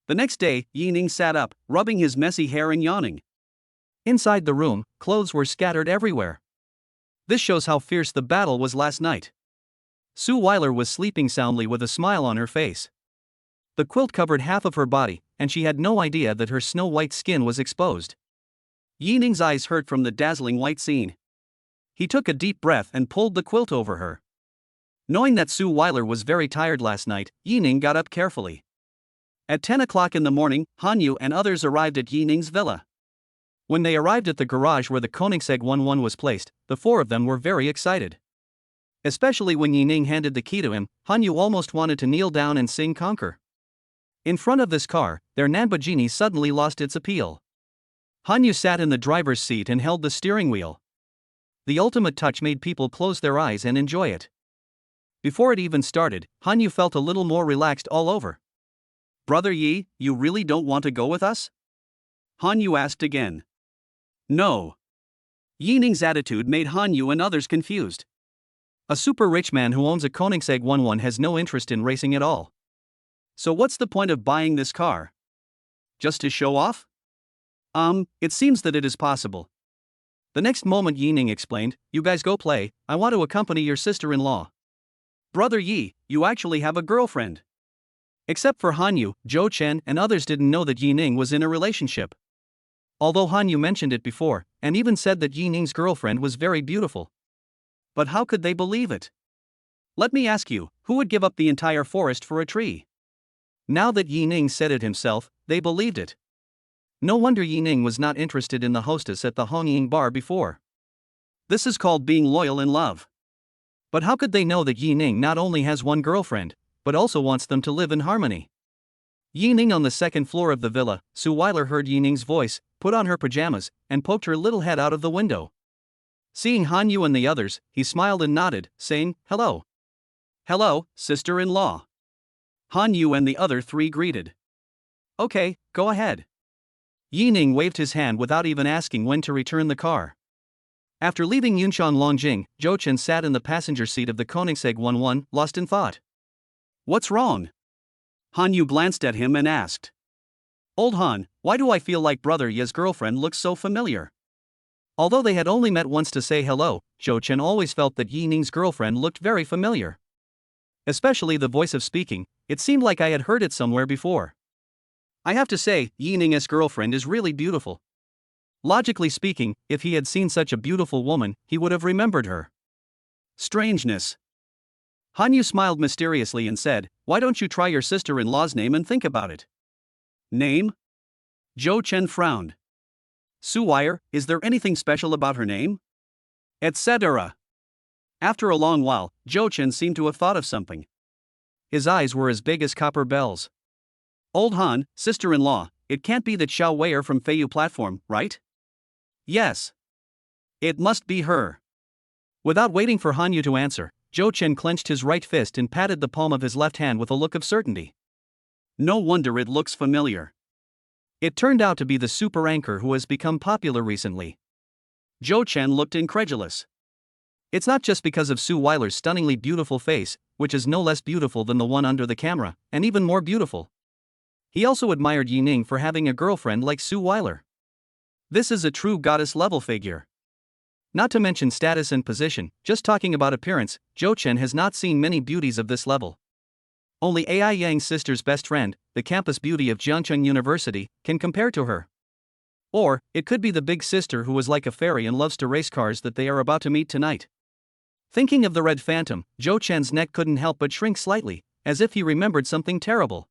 The next day, Yining sat up, rubbing his messy hair and yawning. Inside the room, clothes were scattered everywhere. This shows how fierce the battle was last night. Suile was sleeping soundly with a smile on her face. The quilt covered half of her body, and she had no idea that her snow-white skin was exposed. Yining's eyes hurt from the dazzling white scene. He took a deep breath and pulled the quilt over her. Knowing that Suile was very tired last night, Yining got up carefully. At 10 o'clock in the morning, Han Yu and others arrived at Yining's villa. When they arrived at the garage where the Koenigsegg 11 was placed, the four of them were very excited. Especially when Yining handed the key to him, Hanyu almost wanted to kneel down and sing Conquer. In front of this car, their Lamborghini suddenly lost its appeal. Hanyu sat in the driver's seat and held the steering wheel. The ultimate touch made people close their eyes and enjoy it. Before it even started, Hanyu felt a little more relaxed all over. Brother Yi, you really don't want to go with us? Hanyu asked again. No. Yining's attitude made Hanyu and others confused. A super rich man who owns a Koenigsegg 11 has no interest in racing at all. So what's the point of buying this car? Just to show off? It seems that it is possible. The next moment Yining explained, you guys go play, I want to accompany your sister-in-law. Brother Yi, you actually have a girlfriend. Except for Hanyu, Zhou Chen and others didn't know that Yining was in a relationship. Although Hanyu mentioned it before, and even said that Yining's girlfriend was very beautiful. But how could they believe it? Let me ask you, who would give up the entire forest for a tree? Now that Yining said it himself, they believed it. No wonder Yining was not interested in the hostess at the Hongying bar before. This is called being loyal in love. But how could they know that Yining not only has one girlfriend, but also wants them to live in harmony? Yining on the second floor of the villa, Suile heard Yining's voice, put on her pajamas, and poked her little head out of the window. Seeing Hanyu and the others, he smiled and nodded, saying, hello. Hello, sister-in-law. Hanyu and the other three greeted. Okay, go ahead. Yining waved his hand without even asking when to return the car. After leaving Yunshan Longjing, Zhou Chen sat in the passenger seat of the Koenigsegg 11, lost in thought. What's wrong? Hanyu glanced at him and asked. Old Han, why do I feel like Brother Ye's girlfriend looks so familiar? Although they had only met once to say hello, Zhou Chen always felt that Yining's girlfriend looked very familiar. Especially the voice of speaking, it seemed like I had heard it somewhere before. I have to say, Yining's girlfriend is really beautiful. Logically speaking, if he had seen such a beautiful woman, he would have remembered her. Strangeness. Hanyu smiled mysteriously and said, why don't you try your sister-in-law's name and think about it? Name? Zhou Chen frowned. Suile, is there anything special about her name? Etc. After a long while, Zhou Chen seemed to have thought of something. His eyes were as big as copper bells. Old Han, sister-in-law, it can't be that Xiao Weier from Feiyu platform, right? Yes. It must be her. Without waiting for Hanyu to answer, Zhou Chen clenched his right fist and patted the palm of his left hand with a look of certainty. No wonder it looks familiar. It turned out to be the super anchor who has become popular recently. Zhou Chen looked incredulous. It's not just because of Suile's stunningly beautiful face, which is no less beautiful than the one under the camera, and even more beautiful. He also admired Yining for having a girlfriend like Suile. This is a true goddess-level figure. Not to mention status and position, just talking about appearance, Zhou Chen has not seen many beauties of this level. Only Ai Yang's sister's best friend, the campus beauty of Jiangcheng University, can compare to her. Or, it could be the big sister who is like a fairy and loves to race cars that they are about to meet tonight. Thinking of the Red Phantom, Zhou Chen's neck couldn't help but shrink slightly, as if he remembered something terrible.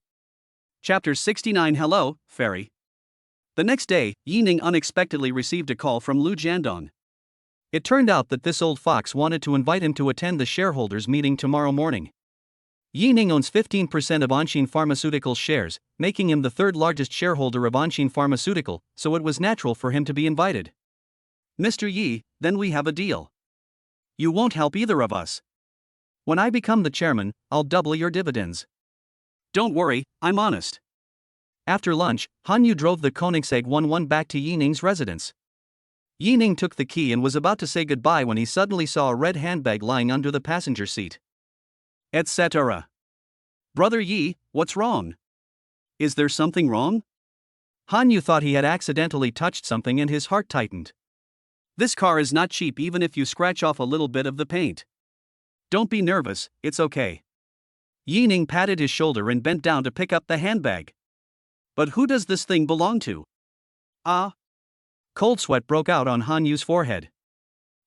Chapter 69 Hello, Fairy. The next day, Yining unexpectedly received a call from Lu Jiandong. It turned out that this old fox wanted to invite him to attend the shareholders' meeting tomorrow morning. Yining owns 15% of Anshin Pharmaceutical shares, making him the third largest shareholder of Anshin Pharmaceutical, so it was natural for him to be invited. Mr. Yi, then we have a deal. You won't help either of us. When I become the chairman, I'll double your dividends. Don't worry, I'm honest. After lunch, Hanyu drove the Koenigsegg 11 back to Yining's residence. Yining took the key and was about to say goodbye when he suddenly saw a red handbag lying under the passenger seat. Etc. Brother Yi, what's wrong? Is there something wrong? Hanyu thought he had accidentally touched something and his heart tightened. This car is not cheap even if you scratch off a little bit of the paint. Don't be nervous, it's okay. Yining patted his shoulder and bent down to pick up the handbag. But who does this thing belong to? Ah. Cold sweat broke out on Hanyu's forehead.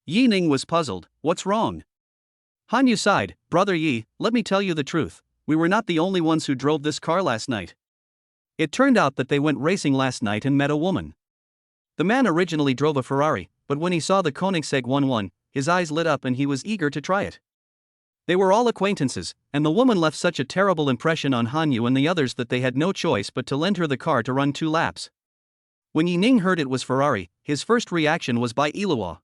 Yining was puzzled, what's wrong? Hanyu sighed, Brother Yi, let me tell you the truth, we were not the only ones who drove this car last night. It turned out that they went racing last night and met a woman. The man originally drove a Ferrari, but when he saw the Koenigsegg 11, his eyes lit up and he was eager to try it. They were all acquaintances, and the woman left such a terrible impression on Hanyu and the others that they had no choice but to lend her the car to run 2 laps. When Yining heard it was Ferrari, his first reaction was Bai Iluwa.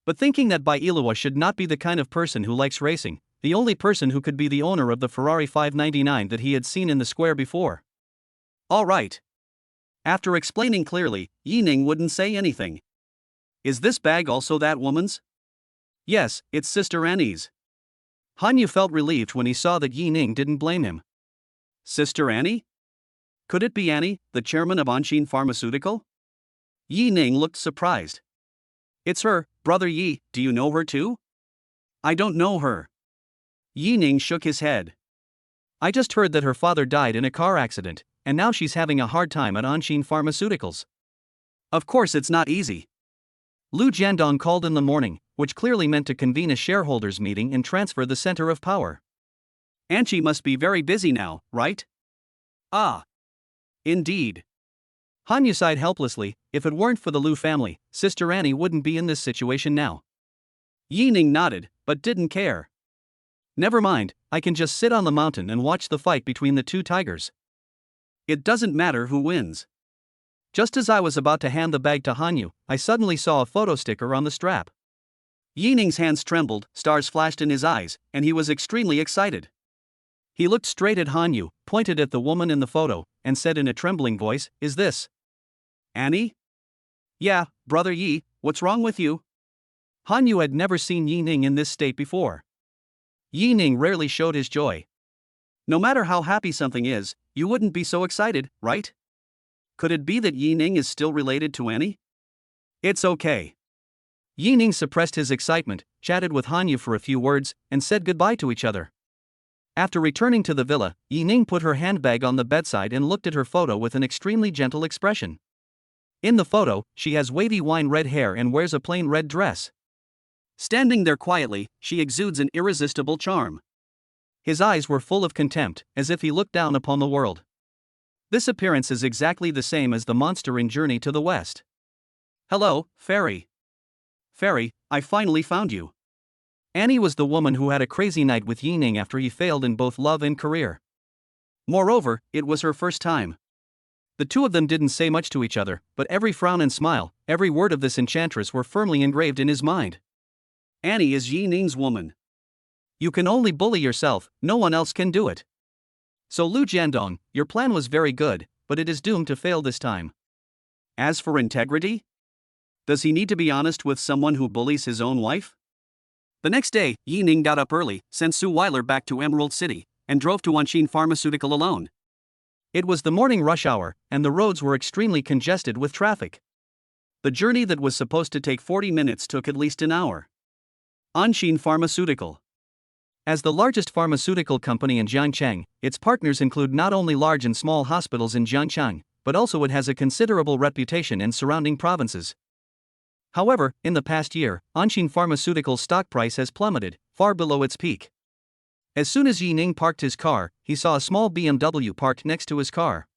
But thinking that Bai Iluwa should not be the kind of person who likes racing, the only person who could be the owner of the Ferrari 599 that he had seen in the square before. All right. After explaining clearly, Yining wouldn't say anything. Is this bag also that woman's? Yes, it's Sister Annie's. Hanyu felt relieved when he saw that Yining didn't blame him. Sister Annie? Could it be Annie, the chairman of Anshin Pharmaceutical? Yining looked surprised. It's her, Brother Yi, do you know her too? I don't know her. Yining shook his head. I just heard that her father died in a car accident, and now she's having a hard time at Anshin Pharmaceuticals. Of course it's not easy. Lu Jiandong called in the morning, which clearly meant to convene a shareholders' meeting and transfer the center of power. Anchi must be very busy now, right? Ah. Indeed. Hanyu sighed helplessly. If it weren't for the Lu family, Sister Annie wouldn't be in this situation now. Yining nodded, but didn't care. Never mind, I can just sit on the mountain and watch the fight between the 2 tigers. It doesn't matter who wins. Just as I was about to hand the bag to Hanyu, I suddenly saw a photo sticker on the strap. Yining's hands trembled, stars flashed in his eyes, and he was extremely excited. He looked straight at Hanyu, pointed at the woman in the photo, and said in a trembling voice, "Is this Annie?" "Yeah, Brother Yi, what's wrong with you?" Hanyu had never seen Yining in this state before. Yining rarely showed his joy. No matter how happy something is, you wouldn't be so excited, right? Could it be that Yining is still related to Annie? It's okay. Yining suppressed his excitement, chatted with Hanyu for a few words, and said goodbye to each other. After returning to the villa, Yining put her handbag on the bedside and looked at her photo with an extremely gentle expression. In the photo, she has wavy wine red hair and wears a plain red dress. Standing there quietly, she exudes an irresistible charm. His eyes were full of contempt, as if he looked down upon the world. This appearance is exactly the same as the monster in Journey to the West. Hello, Fairy. Fairy, I finally found you. Annie was the woman who had a crazy night with Yining after he failed in both love and career. Moreover, it was her first time. The 2 of them didn't say much to each other, but every frown and smile, every word of this enchantress were firmly engraved in his mind. Annie is Yining's woman. You can only bully yourself, no one else can do it. So Lu Jiandong, your plan was very good, but it is doomed to fail this time. As for integrity? Does he need to be honest with someone who bullies his own wife? The next day, Yining got up early, sent Suile back to Emerald City, and drove to Anshin Pharmaceutical alone. It was the morning rush hour, and the roads were extremely congested with traffic. The journey that was supposed to take 40 minutes took at least an hour. Anshin Pharmaceutical. As the largest pharmaceutical company in Jiangcheng, its partners include not only large and small hospitals in Jiangcheng, but also it has a considerable reputation in surrounding provinces. However, in the past year, Anshin Pharmaceutical's stock price has plummeted, far below its peak. As soon as Yining parked his car, he saw a small BMW parked next to his car.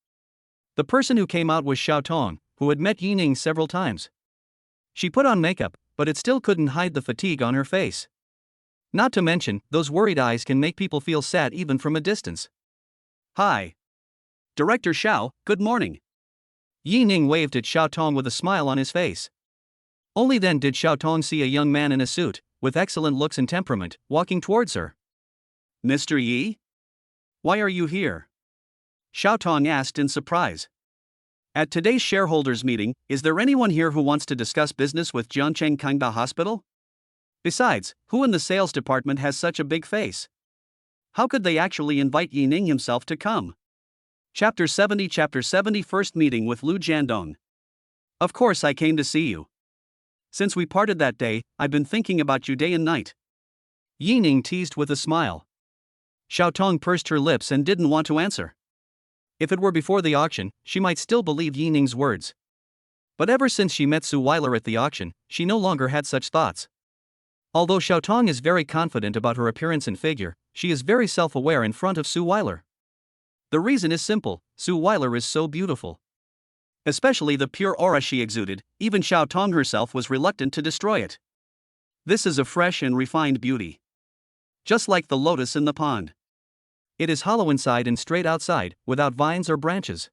The person who came out was Xiao Tong, who had met Yining several times. She put on makeup, but it still couldn't hide the fatigue on her face. Not to mention, those worried eyes can make people feel sad even from a distance. Hi. Director Xiao, good morning. Yining waved at Xiao Tong with a smile on his face. Only then did Xiao Tong see a young man in a suit, with excellent looks and temperament, walking towards her. Mr. Yi? Why are you here? Xiao Tong asked in surprise. At today's shareholders meeting, is there anyone here who wants to discuss business with Jiangcheng Kangda Hospital? Besides, who in the sales department has such a big face? How could they actually invite Yining himself to come? Chapter 70 First Meeting with Lu Jiandong. Of course I came to see you. Since we parted that day, I've been thinking about you day and night. Yining teased with a smile. Xiao Tong pursed her lips and didn't want to answer. If it were before the auction, she might still believe Yining's words. But ever since she met Suile at the auction, she no longer had such thoughts. Although Xiao Tong is very confident about her appearance and figure, she is very self-aware in front of Suile. The reason is simple, Suile is so beautiful. Especially the pure aura she exuded, even Xiao Tong herself was reluctant to destroy it. This is a fresh and refined beauty. Just like the lotus in the pond. It is hollow inside and straight outside, without vines or branches.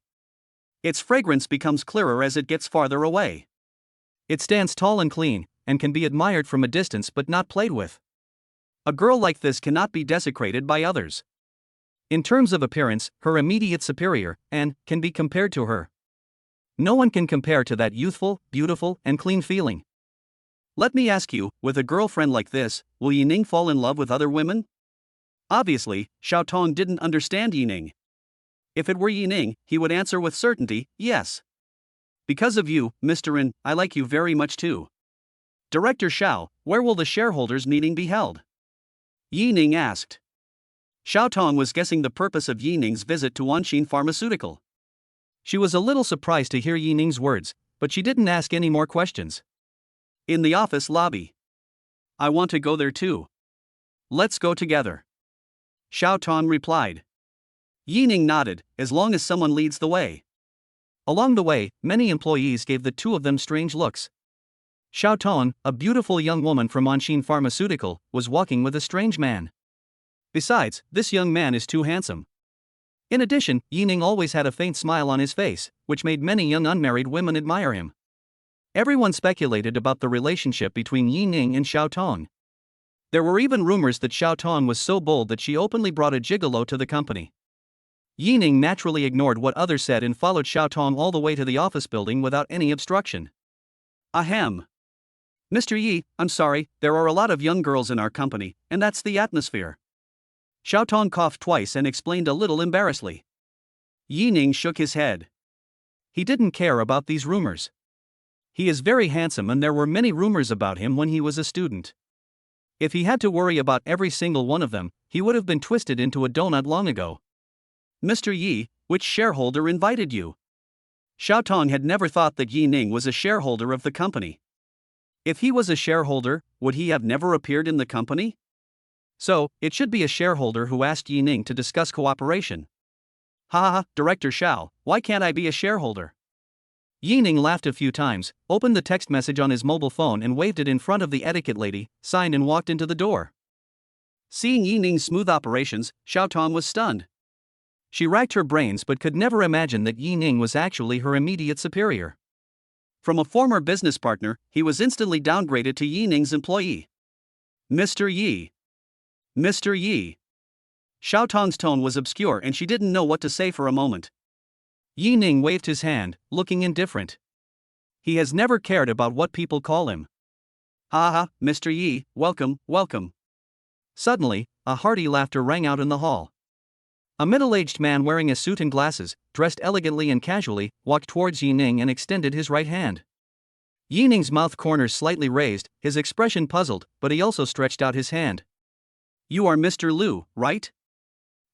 Its fragrance becomes clearer as it gets farther away. It stands tall and clean, and can be admired from a distance but not played with. A girl like this cannot be desecrated by others. In terms of appearance, her immediate superior, and can be compared to her. No one can compare to that youthful, beautiful, and clean feeling. Let me ask you, with a girlfriend like this, will Yining fall in love with other women? Obviously, Xiao Tong didn't understand Yining. If it were Yining, he would answer with certainty, yes. Because of you, Mr. Yin, I like you very much too. Director Xiao, where will the shareholders' meeting be held? Yining asked. Xiao Tong was guessing the purpose of Yining's visit to Wanxin Pharmaceutical. She was a little surprised to hear Yining's words, but she didn't ask any more questions. In the office lobby. I want to go there too. Let's go together. Xiao Tong replied. Yining nodded, as long as someone leads the way. Along the way, many employees gave the two of them strange looks. Xiao Tong, a beautiful young woman from Wanxin Pharmaceutical, was walking with a strange man. Besides, this young man is too handsome. In addition, Yining always had a faint smile on his face, which made many young unmarried women admire him. Everyone speculated about the relationship between Yining and Xiao Tong. There were even rumors that Xiao Tong was so bold that she openly brought a gigolo to the company. Yining naturally ignored what others said and followed Xiao Tong all the way to the office building without any obstruction. Ahem. Mr. Yi, I'm sorry, there are a lot of young girls in our company, and that's the atmosphere. Xiao Tong coughed twice and explained a little embarrassedly. Yining shook his head. He didn't care about these rumors. He is very handsome and there were many rumors about him when he was a student. If he had to worry about every single one of them, he would have been twisted into a donut long ago. Mr. Yi, which shareholder invited you? Xiao Tong had never thought that Yining was a shareholder of the company. If he was a shareholder, would he have never appeared in the company? So, it should be a shareholder who asked Yining to discuss cooperation. Ha ha, Director Xiao, why can't I be a shareholder? Yining laughed a few times, opened the text message on his mobile phone and waved it in front of the etiquette lady, signed and walked into the door. Seeing Yining's smooth operations, Xiao Tong was stunned. She racked her brains but could never imagine that Yining was actually her immediate superior. From a former business partner, he was instantly downgraded to Yining's employee. Mr. Yi. Mr. Yi. Xiao Tong's tone was obscure and she didn't know what to say for a moment. Yining waved his hand, looking indifferent. He has never cared about what people call him. Ha ha, Mr. Yi, welcome, welcome. Suddenly, a hearty laughter rang out in the hall. A middle-aged man wearing a suit and glasses, dressed elegantly and casually, walked towards Yining and extended his right hand. Yining's mouth corners slightly raised, his expression puzzled, but he also stretched out his hand. You are Mr. Liu, right?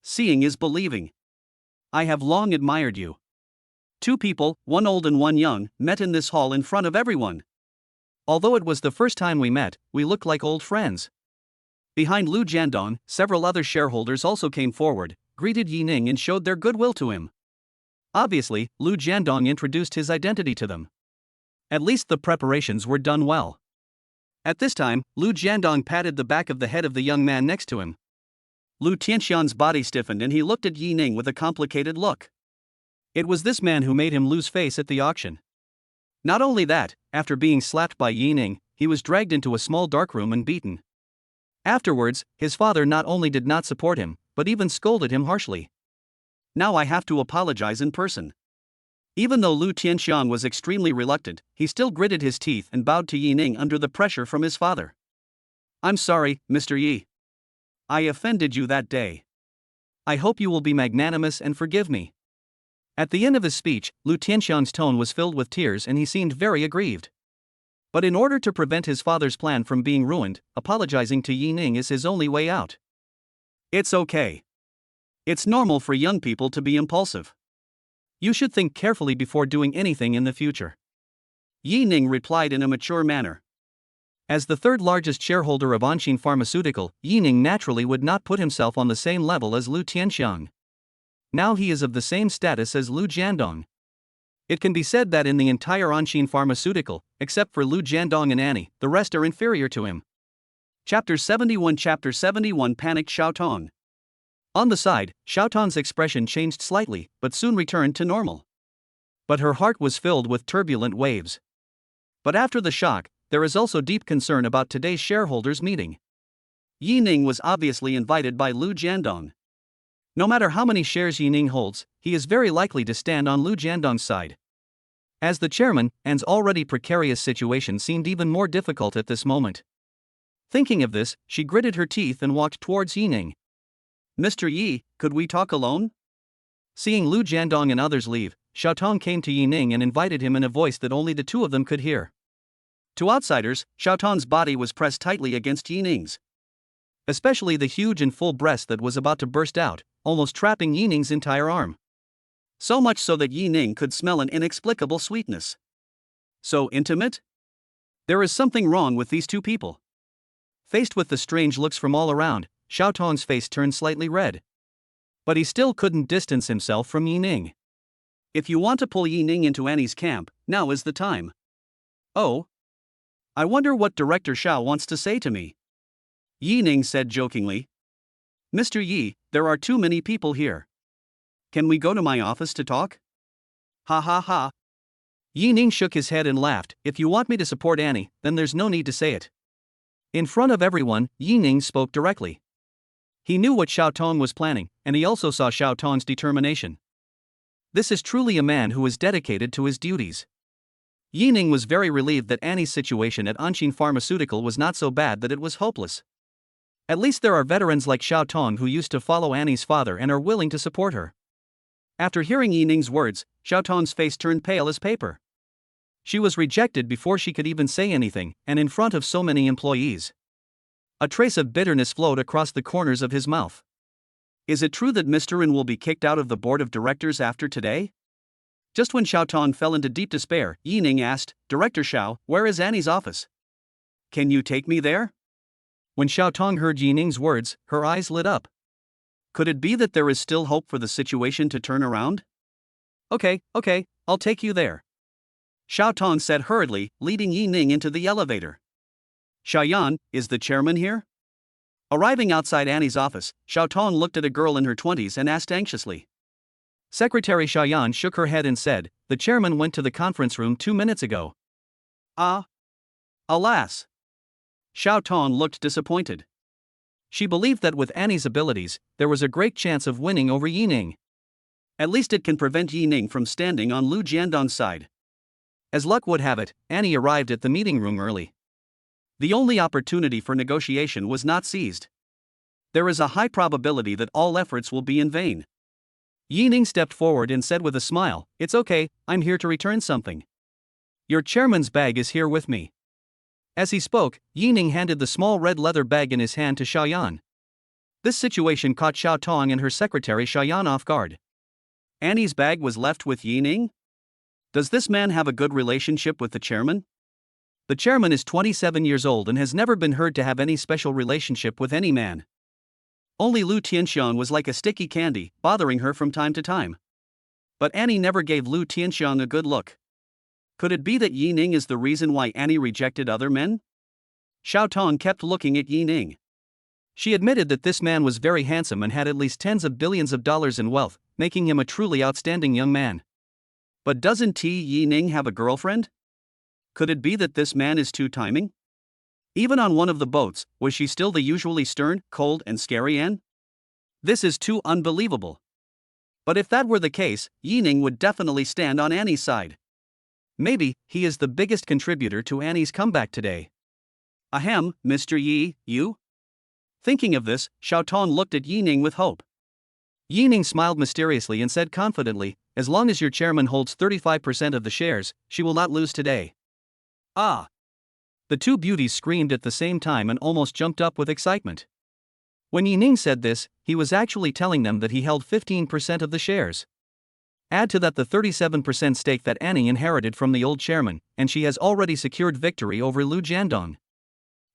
Seeing is believing. I have long admired you. Two people, one old and one young, met in this hall in front of everyone. Although it was the first time we met, we looked like old friends. Behind Lu Jiandong, several other shareholders also came forward, greeted Yining and showed their goodwill to him. Obviously, Lu Jiandong introduced his identity to them. At least the preparations were done well. At this time, Lu Jiandong patted the back of the head of the young man next to him. Lu Tianxian's body stiffened and he looked at Yining with a complicated look. It was this man who made him lose face at the auction. Not only that, after being slapped by Yining, he was dragged into a small darkroom and beaten. Afterwards, his father not only did not support him, but even scolded him harshly. Now I have to apologize in person. Even though Lu Tianxiang was extremely reluctant, he still gritted his teeth and bowed to Yining under the pressure from his father. I'm sorry, Mr. Yi. I offended you that day. I hope you will be magnanimous and forgive me. At the end of his speech, Lu Tianxiang's tone was filled with tears and he seemed very aggrieved. But in order to prevent his father's plan from being ruined, apologizing to Yining is his only way out. It's okay. It's normal for young people to be impulsive. You should think carefully before doing anything in the future. Yining replied in a mature manner. As the third largest shareholder of Wanxin Pharmaceutical, Yining naturally would not put himself on the same level as Lu Tianxiang. Now he is of the same status as Lu Jiandong. It can be said that in the entire Anshin Pharmaceutical, except for Lu Jiandong and Annie, the rest are inferior to him. Chapter 71 Panicked Xiaotong. On the side, Xiaotong's expression changed slightly, but soon returned to normal. But her heart was filled with turbulent waves. But after the shock, there is also deep concern about today's shareholders' meeting. Yi Ning was obviously invited by Lu Jiandong. No matter how many shares Yi Ning holds, he is very likely to stand on Lu Jiandong's side. As the chairman, An's already precarious situation seemed even more difficult at this moment. Thinking of this, she gritted her teeth and walked towards Yi Ning. Mr. Yi, could we talk alone? Seeing Lu Jiandong and others leave, Xiaotong came to Yi Ning and invited him in a voice that only the two of them could hear. To outsiders, Xiaotong's body was pressed tightly against Yi Ning's. Especially the huge and full breast that was about to burst out, almost trapping Yi Ning's entire arm. So much so that Yi Ning could smell an inexplicable sweetness. So intimate? There is something wrong with these two people. Faced with the strange looks from all around, Xiaotong's face turned slightly red. But he still couldn't distance himself from Yi Ning. If you want to pull Yi Ning into Annie's camp, now is the time. Oh? I wonder what Director Xiao wants to say to me. Yi Ning said jokingly. Mr. Yi, there are too many people here. Can we go to my office to talk? Ha ha ha. Yi Ning shook his head and laughed. If you want me to support Annie, then there's no need to say it. In front of everyone, Yi Ning spoke directly. He knew what Xiaotong was planning, and he also saw Xiaotong's determination. This is truly a man who is dedicated to his duties. Yi Ning was very relieved that Annie's situation at Anshin Pharmaceutical was not so bad that it was hopeless. At least there are veterans like Xiaotong who used to follow Annie's father and are willing to support her. After hearing Yi Ning's words, Xiaotong's face turned pale as paper. She was rejected before she could even say anything, and in front of so many employees. A trace of bitterness flowed across the corners of his mouth. Is it true that Mr. Ren will be kicked out of the board of directors after today? Just when Xiaotong fell into deep despair, Yi Ning asked, Director Xiao, where is Annie's office? Can you take me there? When Xiaotong heard Yi Ning's words, her eyes lit up. Could it be that there is still hope for the situation to turn around? Okay, I'll take you there. Xiaotong said hurriedly, leading Yi Ning into the elevator. Xiaoyan, is the chairman here? Arriving outside Annie's office, Xiaotong looked at a girl in her 20s and asked anxiously. Secretary Xiaoyan shook her head and said, the chairman went to the conference room 2 minutes ago. Ah. Alas. Xiaotong looked disappointed. She believed that with Annie's abilities, there was a great chance of winning over Yi Ning. At least it can prevent Yi Ning from standing on Lu Jiandong's side. As luck would have it, Annie arrived at the meeting room early. The only opportunity for negotiation was not seized. There is a high probability that all efforts will be in vain. Yi Ning stepped forward and said with a smile, It's okay, I'm here to return something. Your chairman's bag is here with me. As he spoke, Yi Ning handed the small red leather bag in his hand to Xiaoyan. This situation caught Xiaotong and her secretary Xiaoyan off guard. Annie's bag was left with Yi Ning? Does this man have a good relationship with the chairman? The chairman is 27 years old and has never been heard to have any special relationship with any man. Only Lu Tianxiang was like a sticky candy, bothering her from time to time. But Annie never gave Lu Tianxiang a good look. Could it be that Yi Ning is the reason why Annie rejected other men? Xiaotong kept looking at Yi Ning. She admitted that this man was very handsome and had at least tens of billions of dollars in wealth, making him a truly outstanding young man. But doesn't Yi Ning have a girlfriend? Could it be that this man is two-timing? Even on one of the boats, was she still the usually stern, cold and scary Anne? This is too unbelievable. But if that were the case, Yi Ning would definitely stand on Annie's side. Maybe he is the biggest contributor to Annie's comeback today. Ahem, Mr. Yi, you? Thinking of this, Xiaotong looked at Yi Ning with hope. Yi Ning smiled mysteriously and said confidently, as long as your chairman holds 35% of the shares, she will not lose today. Ah! The two beauties screamed at the same time and almost jumped up with excitement. When Yi Ning said this, he was actually telling them that he held 15% of the shares. Add to that the 37% stake that Annie inherited from the old chairman, and she has already secured victory over Lu Jiandong.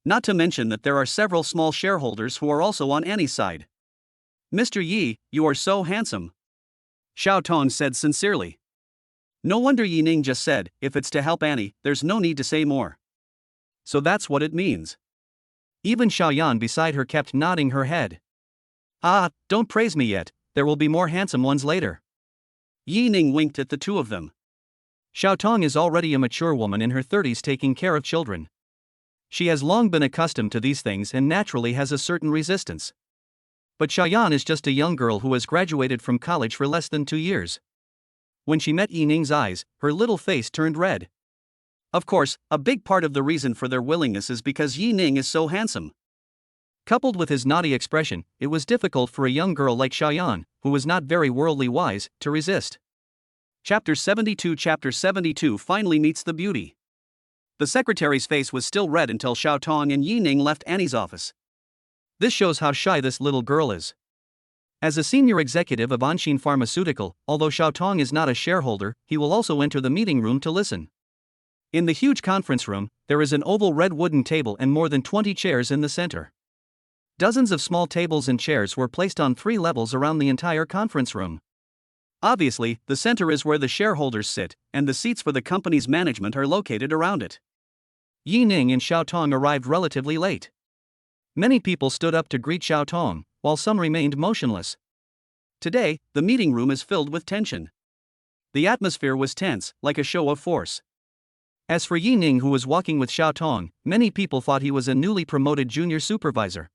Not to mention that there are several small shareholders who are also on Annie's side. Mr. Yi, you are so handsome. Xiaotong said sincerely. No wonder Yi Ning just said, if it's to help Annie, there's no need to say more. So that's what it means. Even Xiaoyan beside her kept nodding her head. Ah, don't praise me yet, there will be more handsome ones later. Yi Ning winked at the two of them. Xiaotong is already a mature woman in her 30s taking care of children. She has long been accustomed to these things and naturally has a certain resistance. But Xiaoyan is just a young girl who has graduated from college for less than 2 years. When she met Yi Ning's eyes, her little face turned red. Of course, a big part of the reason for their willingness is because Yi Ning is so handsome. Coupled with his naughty expression, it was difficult for a young girl like Xiaoyan, who was not very worldly wise, to resist. Chapter 72 finally meets the beauty. The secretary's face was still red until Xiaotong and Yi Ning left Annie's office. This shows how shy this little girl is. As a senior executive of Anshin Pharmaceutical, although Xiaotong is not a shareholder, he will also enter the meeting room to listen. In the huge conference room, there is an oval red wooden table and more than 20 chairs in the center. Dozens of small tables and chairs were placed on 3 levels around the entire conference room. Obviously, the center is where the shareholders sit, and the seats for the company's management are located around it. Yi Ning and Xiaotong arrived relatively late. Many people stood up to greet Xiaotong, while some remained motionless. Today, the meeting room is filled with tension. The atmosphere was tense, like a show of force. As for Yi Ning, who was walking with Xiaotong, many people thought he was a newly promoted junior supervisor.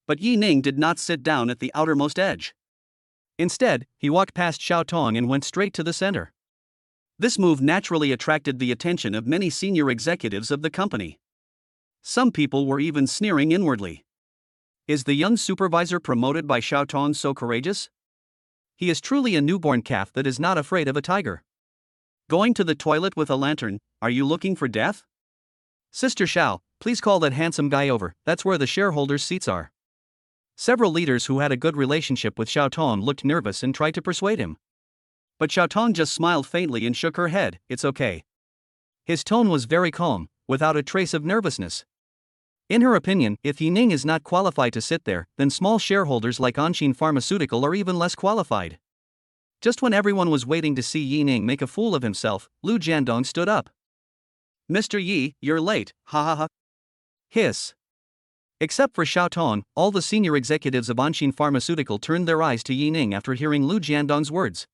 But Yi Ning did not sit down at the outermost edge. Instead, he walked past Xiaotong and went straight to the center. This move naturally attracted the attention of many senior executives of the company. Some people were even sneering inwardly. Is the young supervisor promoted by Xiaotong so courageous? He is truly a newborn calf that is not afraid of a tiger. Going to the toilet with a lantern, are you looking for death? Sister Xiao, please call that handsome guy over, that's where the shareholders' seats are. Several leaders who had a good relationship with Xiaotong looked nervous and tried to persuade him. But Xiaotong just smiled faintly and shook her head, it's okay. His tone was very calm, without a trace of nervousness. In her opinion, if Yi Ning is not qualified to sit there, then small shareholders like Anshin Pharmaceutical are even less qualified. Just when everyone was waiting to see Yi Ning make a fool of himself, Lu Jiandong stood up. Mr. Yi, you're late, ha ha ha. Hiss. Except for Xiaotong, all the senior executives of Anshin Pharmaceutical turned their eyes to Yi Ning after hearing Lu Jiandong's words.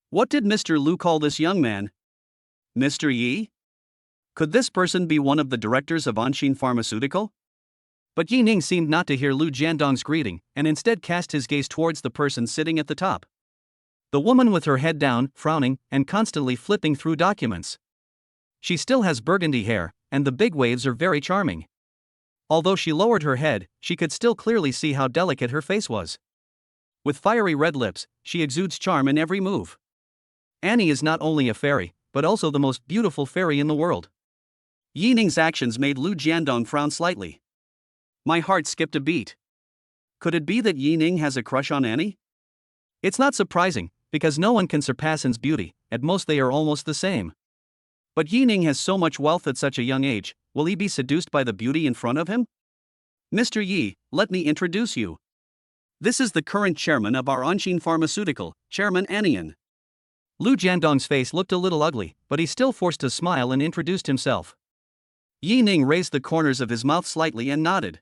What did Mr. Lu call this young man? Mr. Yi? Could this person be one of the directors of Anshin Pharmaceutical? But Yi Ning seemed not to hear Lu Jiandong's greeting, and instead cast his gaze towards the person sitting at the top. The woman with her head down, frowning, and constantly flipping through documents. She still has burgundy hair, and the big waves are very charming. Although she lowered her head, she could still clearly see how delicate her face was. With fiery red lips, she exudes charm in every move. Annie is not only a fairy, but also the most beautiful fairy in the world. Yi Ning's actions made Lu Jiandong frown slightly. My heart skipped a beat. Could it be that Yi Ning has a crush on Annie? It's not surprising, because no one can surpass Anne's beauty, at most they are almost the same. But Yi Ning has so much wealth at such a young age, will he be seduced by the beauty in front of him? Mr. Yi, let me introduce you. This is the current chairman of our Anshin Pharmaceutical, Chairman Anian. Lu Jiandong's face looked a little ugly, but he still forced a smile and introduced himself. Yi Ning raised the corners of his mouth slightly and nodded.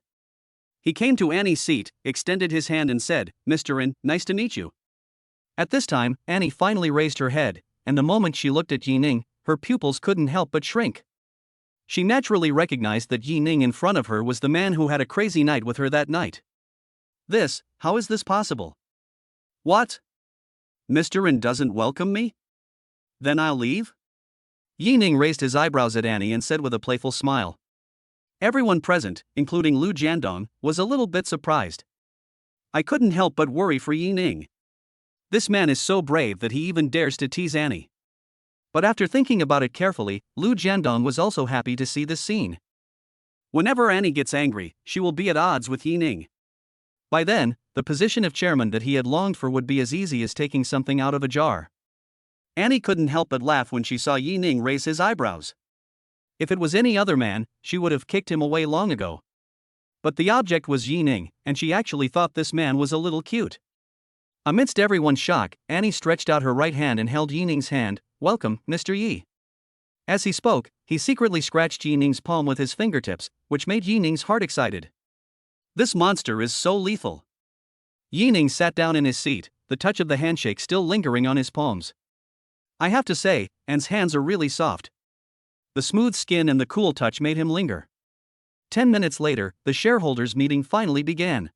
He came to Annie's seat, extended his hand and said, Mr. An, nice to meet you. At this time, Annie finally raised her head, and the moment she looked at Yi Ning, her pupils couldn't help but shrink. She naturally recognized that Yi Ning in front of her was the man who had a crazy night with her that night. How is this possible? What? Mr. An doesn't welcome me? Then I'll leave? Yi Ning raised his eyebrows at Annie and said with a playful smile. Everyone present, including Lu Jiandong, was a little bit surprised. I couldn't help but worry for Yi Ning. This man is so brave that he even dares to tease Annie. But after thinking about it carefully, Lu Jiandong was also happy to see this scene. Whenever Annie gets angry, she will be at odds with Yi Ning. By then, the position of chairman that he had longed for would be as easy as taking something out of a jar. Annie couldn't help but laugh when she saw Yi Ning raise his eyebrows. If it was any other man, she would have kicked him away long ago. But the object was Yi Ning, and she actually thought this man was a little cute. Amidst everyone's shock, Annie stretched out her right hand and held Yi Ning's hand, "Welcome, Mr. Yi." As he spoke, he secretly scratched Yi Ning's palm with his fingertips, which made Yi Ning's heart excited. This monster is so lethal. Yi Ning sat down in his seat, the touch of the handshake still lingering on his palms. I have to say, An's hands are really soft. The smooth skin and the cool touch made him linger. 10 minutes later, the shareholders' meeting finally began.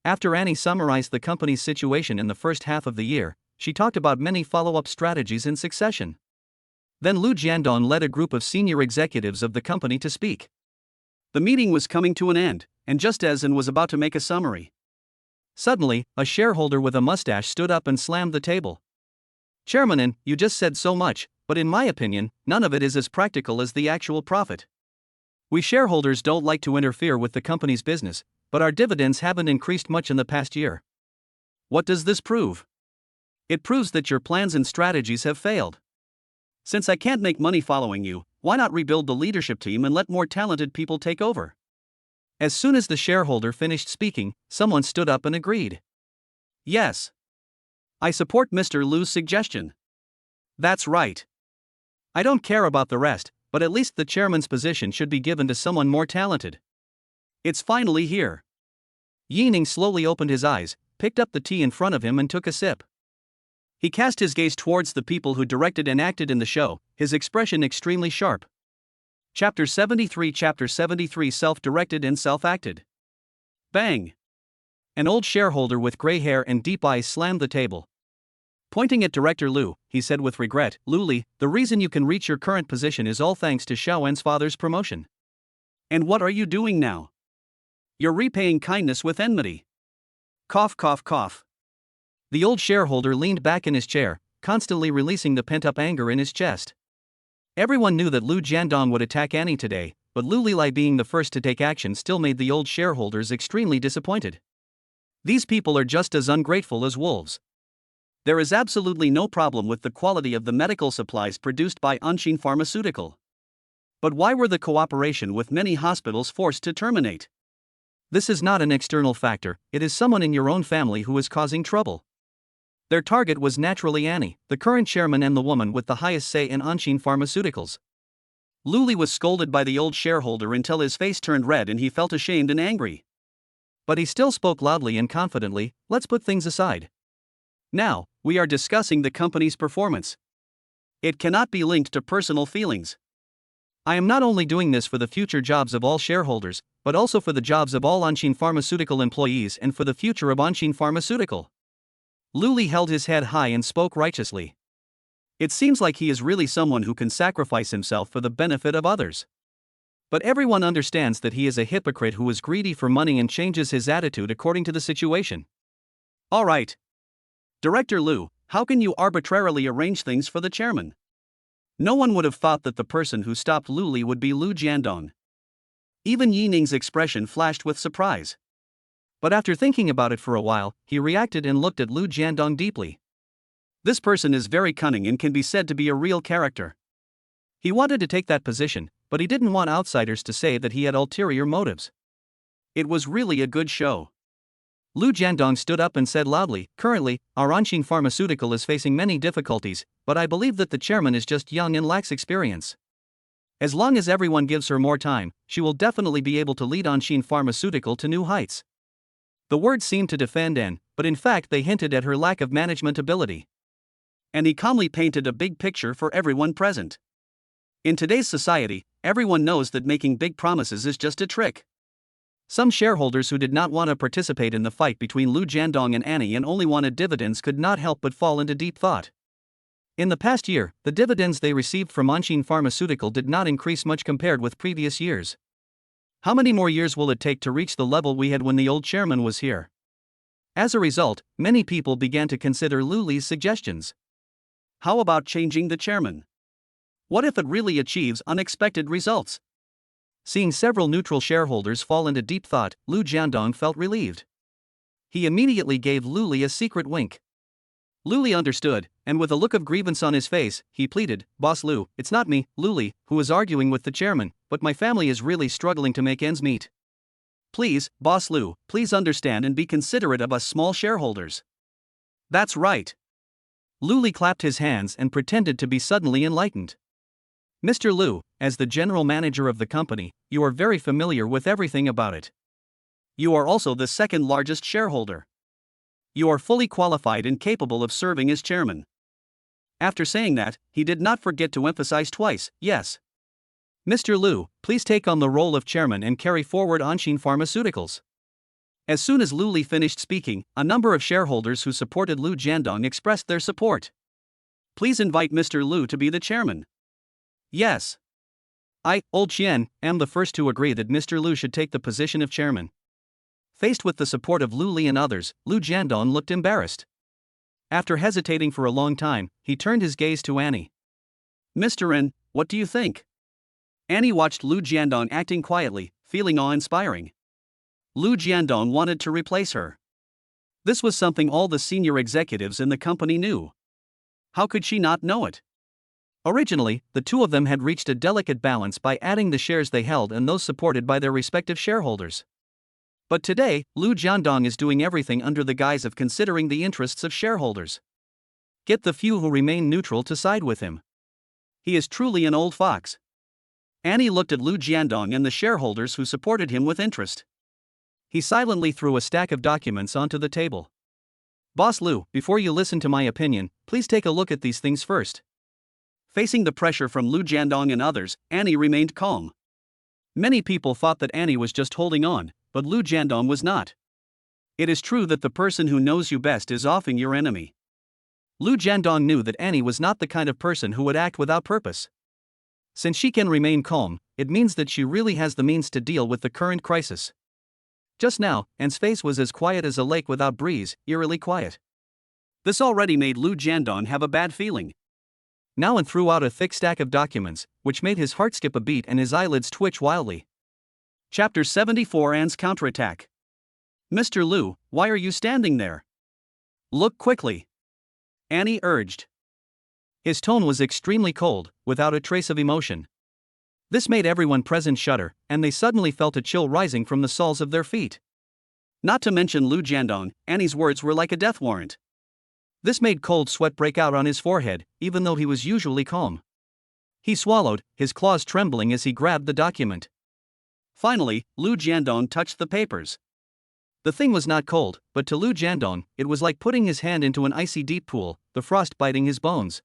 After Annie summarized the company's situation in the first half of the year, she talked about many follow-up strategies in succession. Then Lu Jiandong led a group of senior executives of the company to speak. The meeting was coming to an end, and just as An was about to make a summary, suddenly, a shareholder with a mustache stood up and slammed the table. "Chairman An, you just said so much, but in my opinion, none of it is as practical as the actual profit. We shareholders don't like to interfere with the company's business, but our dividends haven't increased much in the past year." "What does this prove?" "It proves that your plans and strategies have failed. Since I can't make money following you, why not rebuild the leadership team and let more talented people take over?" As soon as the shareholder finished speaking, someone stood up and agreed. "Yes. I support Mr. Lu's suggestion." "That's right. I don't care about the rest, but at least the chairman's position should be given to someone more talented." "It's finally here." Yi Ning slowly opened his eyes, picked up the tea in front of him and took a sip. He cast his gaze towards the people who directed and acted in the show, his expression extremely sharp. Chapter 73 Self-Directed and Self-Acted. Bang! An old shareholder with gray hair and deep eyes slammed the table. Pointing at Director Lu, he said with regret, "Lu Li, the reason you can reach your current position is all thanks to Xiaowen's father's promotion." "And what are you doing now?" "You're repaying kindness with enmity." Cough, cough, cough. The old shareholder leaned back in his chair, constantly releasing the pent-up anger in his chest. Everyone knew that Lu Jiandong would attack Annie today, but Lu Lilai being the first to take action still made the old shareholders extremely disappointed. These people are just as ungrateful as wolves. There is absolutely no problem with the quality of the medical supplies produced by Anshin Pharmaceutical. But why were the cooperation with many hospitals forced to terminate? This is not an external factor, it is someone in your own family who is causing trouble. Their target was naturally Annie, the current chairman and the woman with the highest say in Anshin Pharmaceuticals. Lu Li was scolded by the old shareholder until his face turned red and he felt ashamed and angry. But he still spoke loudly and confidently, "Let's put things aside. Now, we are discussing the company's performance. It cannot be linked to personal feelings. I am not only doing this for the future jobs of all shareholders, but also for the jobs of all Anshin Pharmaceutical employees and for the future of Anshin Pharmaceutical." Lu Li held his head high and spoke righteously. It seems like he is really someone who can sacrifice himself for the benefit of others. But everyone understands that he is a hypocrite who is greedy for money and changes his attitude according to the situation. All right. Director Lu, how can you arbitrarily arrange things for the chairman? No one would have thought that the person who stopped Lu Li would be Lu Jiandong. Even Yi Ning's expression flashed with surprise. But after thinking about it for a while, he reacted and looked at Lu Jiandong deeply. This person is very cunning and can be said to be a real character. He wanted to take that position, but he didn't want outsiders to say that he had ulterior motives. It was really a good show. Lu Jiandong stood up and said loudly, "Currently, our Anshin Pharmaceutical is facing many difficulties, but I believe that the chairman is just young and lacks experience. As long as everyone gives her more time, she will definitely be able to lead Anshin Pharmaceutical to new heights." The words seemed to defend An, but in fact they hinted at her lack of management ability. And he calmly painted a big picture for everyone present. In today's society, everyone knows that making big promises is just a trick. Some shareholders who did not want to participate in the fight between Lu Jiandong and Annie and only wanted dividends could not help but fall into deep thought. In the past year, the dividends they received from Anshin Pharmaceutical did not increase much compared with previous years. How many more years will it take to reach the level we had when the old chairman was here? As a result, many people began to consider Lu Li's suggestions. How about changing the chairman? What if it really achieves unexpected results? Seeing several neutral shareholders fall into deep thought, Lu Jiandong felt relieved. He immediately gave Lu Li a secret wink. Lu Li understood, and with a look of grievance on his face, he pleaded, "Boss Lu, it's not me, Lu Li, who is arguing with the chairman, but my family is really struggling to make ends meet. Please, Boss Lu, please understand and be considerate of us small shareholders." "That's right. Lu Li clapped his hands and pretended to be suddenly enlightened. Mr. Lu, as the general manager of the company, you are very familiar with everything about it. You are also the second largest shareholder. You are fully qualified and capable of serving as chairman. After saying that, he did not forget to emphasize twice, yes. Mr. Lu, please take on the role of chairman and carry forward Anshin Pharmaceuticals. As soon as Lu Li finished speaking, a number of shareholders who supported Lu Jiandong expressed their support. Please invite Mr. Lu to be the chairman. Yes. I, Old Qian, am the first to agree that Mr. Lu should take the position of chairman. Faced with the support of Lu Li and others, Lu Jiandong looked embarrassed. After hesitating for a long time, he turned his gaze to Annie. Mr. N, what do you think? Annie watched Lu Jiandong acting quietly, feeling awe-inspiring. Lu Jiandong wanted to replace her. This was something all the senior executives in the company knew. How could she not know it? Originally, the two of them had reached a delicate balance by adding the shares they held and those supported by their respective shareholders. But today, Lu Jiandong is doing everything under the guise of considering the interests of shareholders. Get the few who remain neutral to side with him. He is truly an old fox. Annie looked at Lu Jiandong and the shareholders who supported him with interest. He silently threw a stack of documents onto the table. Boss Lu, before you listen to my opinion, please take a look at these things first. Facing the pressure from Lu Jiandong and others, Annie remained calm. Many people thought that Annie was just holding on, but Lu Jiandong was not. It is true that the person who knows you best is often your enemy. Lu Jiandong knew that Annie was not the kind of person who would act without purpose. Since she can remain calm, it means that she really has the means to deal with the current crisis. Just now, Anne's face was as quiet as a lake without breeze, eerily quiet. This already made Lu Jiandong have a bad feeling. Now Anne threw out a thick stack of documents, which made his heart skip a beat and his eyelids twitch wildly. Chapter 74: Anne's Counterattack. Mr. Lu, why are you standing there? Look quickly. Annie urged. His tone was extremely cold, without a trace of emotion. This made everyone present shudder, and they suddenly felt a chill rising from the soles of their feet. Not to mention Lu Jiandong, Annie's words were like a death warrant. This made cold sweat break out on his forehead, even though he was usually calm. He swallowed, his claws trembling as he grabbed the document. Finally, Lu Jiandong touched the papers. The thing was not cold, but to Lu Jiandong, it was like putting his hand into an icy deep pool, the frost biting his bones.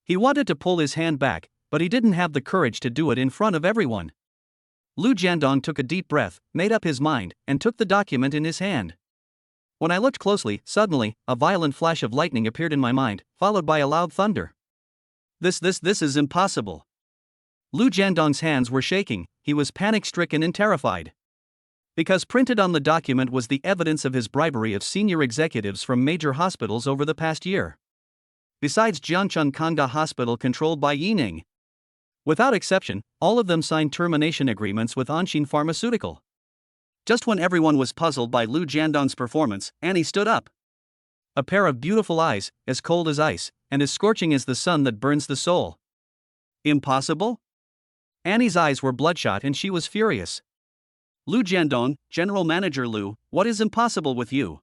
He wanted to pull his hand back, but he didn't have the courage to do it in front of everyone. Lu Jiandong took a deep breath, made up his mind, and took the document in his hand. When I looked closely, suddenly, a violent flash of lightning appeared in my mind, followed by a loud thunder. This is impossible. Lu Jiandong's hands were shaking, he was panic-stricken and terrified. Because printed on the document was the evidence of his bribery of senior executives from major hospitals over the past year. Besides Jiangcheng Kangda Hospital controlled by Yining. Without exception, all of them signed termination agreements with Anshin Pharmaceutical. Just when everyone was puzzled by Lu Jiandong's performance, Annie stood up. A pair of beautiful eyes, as cold as ice, and as scorching as the sun that burns the soul. Impossible? Annie's eyes were bloodshot and she was furious. Lu Jiandong, General Manager Lu, what is impossible with you?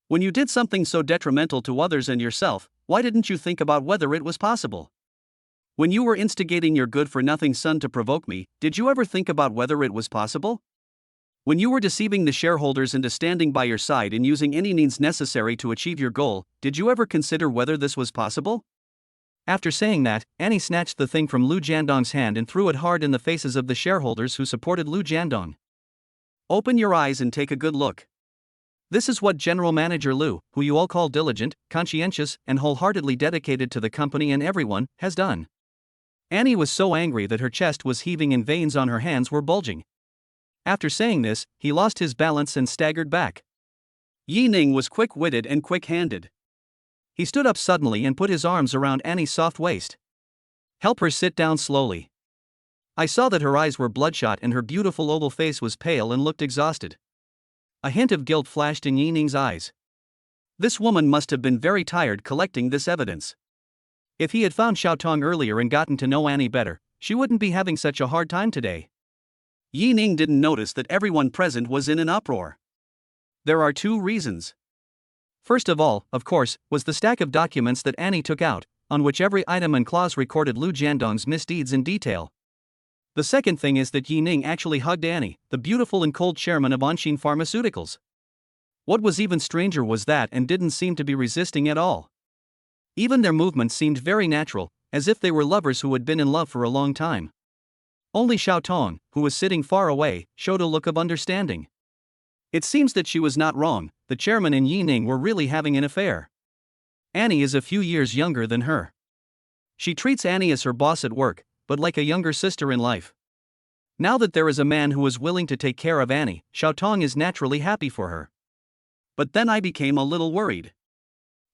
When you did something so detrimental to others and yourself, why didn't you think about whether it was possible? When you were instigating your good-for-nothing son to provoke me, did you ever think about whether it was possible? When you were deceiving the shareholders into standing by your side and using any means necessary to achieve your goal, did you ever consider whether this was possible? After saying that, Annie snatched the thing from Lu Jiandong's hand and threw it hard in the faces of the shareholders who supported Lu Jiandong. Open your eyes and take a good look. This is what General Manager Lu, who you all call diligent, conscientious, and wholeheartedly dedicated to the company and everyone, has done. Annie was so angry that her chest was heaving and veins on her hands were bulging. After saying this, he lost his balance and staggered back. Yining was quick-witted and quick-handed. He stood up suddenly and put his arms around Annie's soft waist. Help her sit down slowly. I saw that her eyes were bloodshot and her beautiful oval face was pale and looked exhausted. A hint of guilt flashed in Yining's eyes. This woman must have been very tired collecting this evidence. If he had found Xiaotong earlier and gotten to know Annie better, she wouldn't be having such a hard time today. Yining didn't notice that everyone present was in an uproar. There are two reasons. First of all, of course, was the stack of documents that Annie took out, on which every item and clause recorded Lu Jiandong's misdeeds in detail. The second thing is that Yi Ning actually hugged Annie, the beautiful and cold chairman of Anshin Pharmaceuticals. What was even stranger was that Anne didn't seem to be resisting at all. Even their movements seemed very natural, as if they were lovers who had been in love for a long time. Only Xiao Tong, who was sitting far away, showed a look of understanding. It seems that she was not wrong, the chairman and Yi Ning were really having an affair. Annie is a few years younger than her. She treats Annie as her boss at work, but like a younger sister in life. Now that there is a man who is willing to take care of Annie, Xiao Tong is naturally happy for her. But then I became a little worried.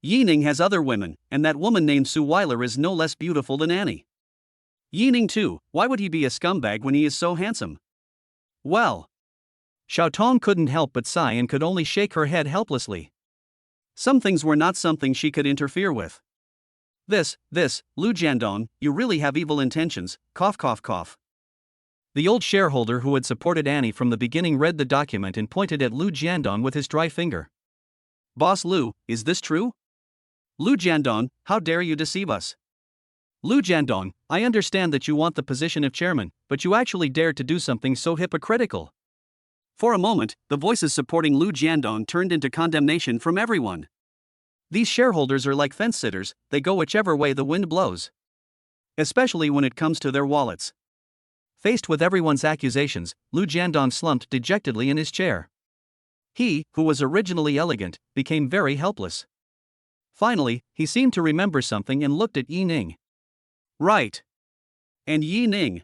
Yi Ning has other women, and that woman named Suile is no less beautiful than Annie. Yi Ning too, why would he be a scumbag when he is so handsome? Well. Xiao Tong couldn't help but sigh and could only shake her head helplessly. Some things were not something she could interfere with. This, Lu Jiandong, you really have evil intentions, cough cough cough. The old shareholder who had supported Annie from the beginning read the document and pointed at Lu Jiandong with his dry finger. Boss Lu, is this true? Lu Jiandong, how dare you deceive us? Lu Jiandong, I understand that you want the position of chairman, but you actually dared to do something so hypocritical. For a moment, the voices supporting Lu Jiandong turned into condemnation from everyone. These shareholders are like fence-sitters, they go whichever way the wind blows. Especially when it comes to their wallets. Faced with everyone's accusations, Lu Jiandong slumped dejectedly in his chair. He, who was originally elegant, became very helpless. Finally, he seemed to remember something and looked at Yi Ning. Right. And Yi Ning.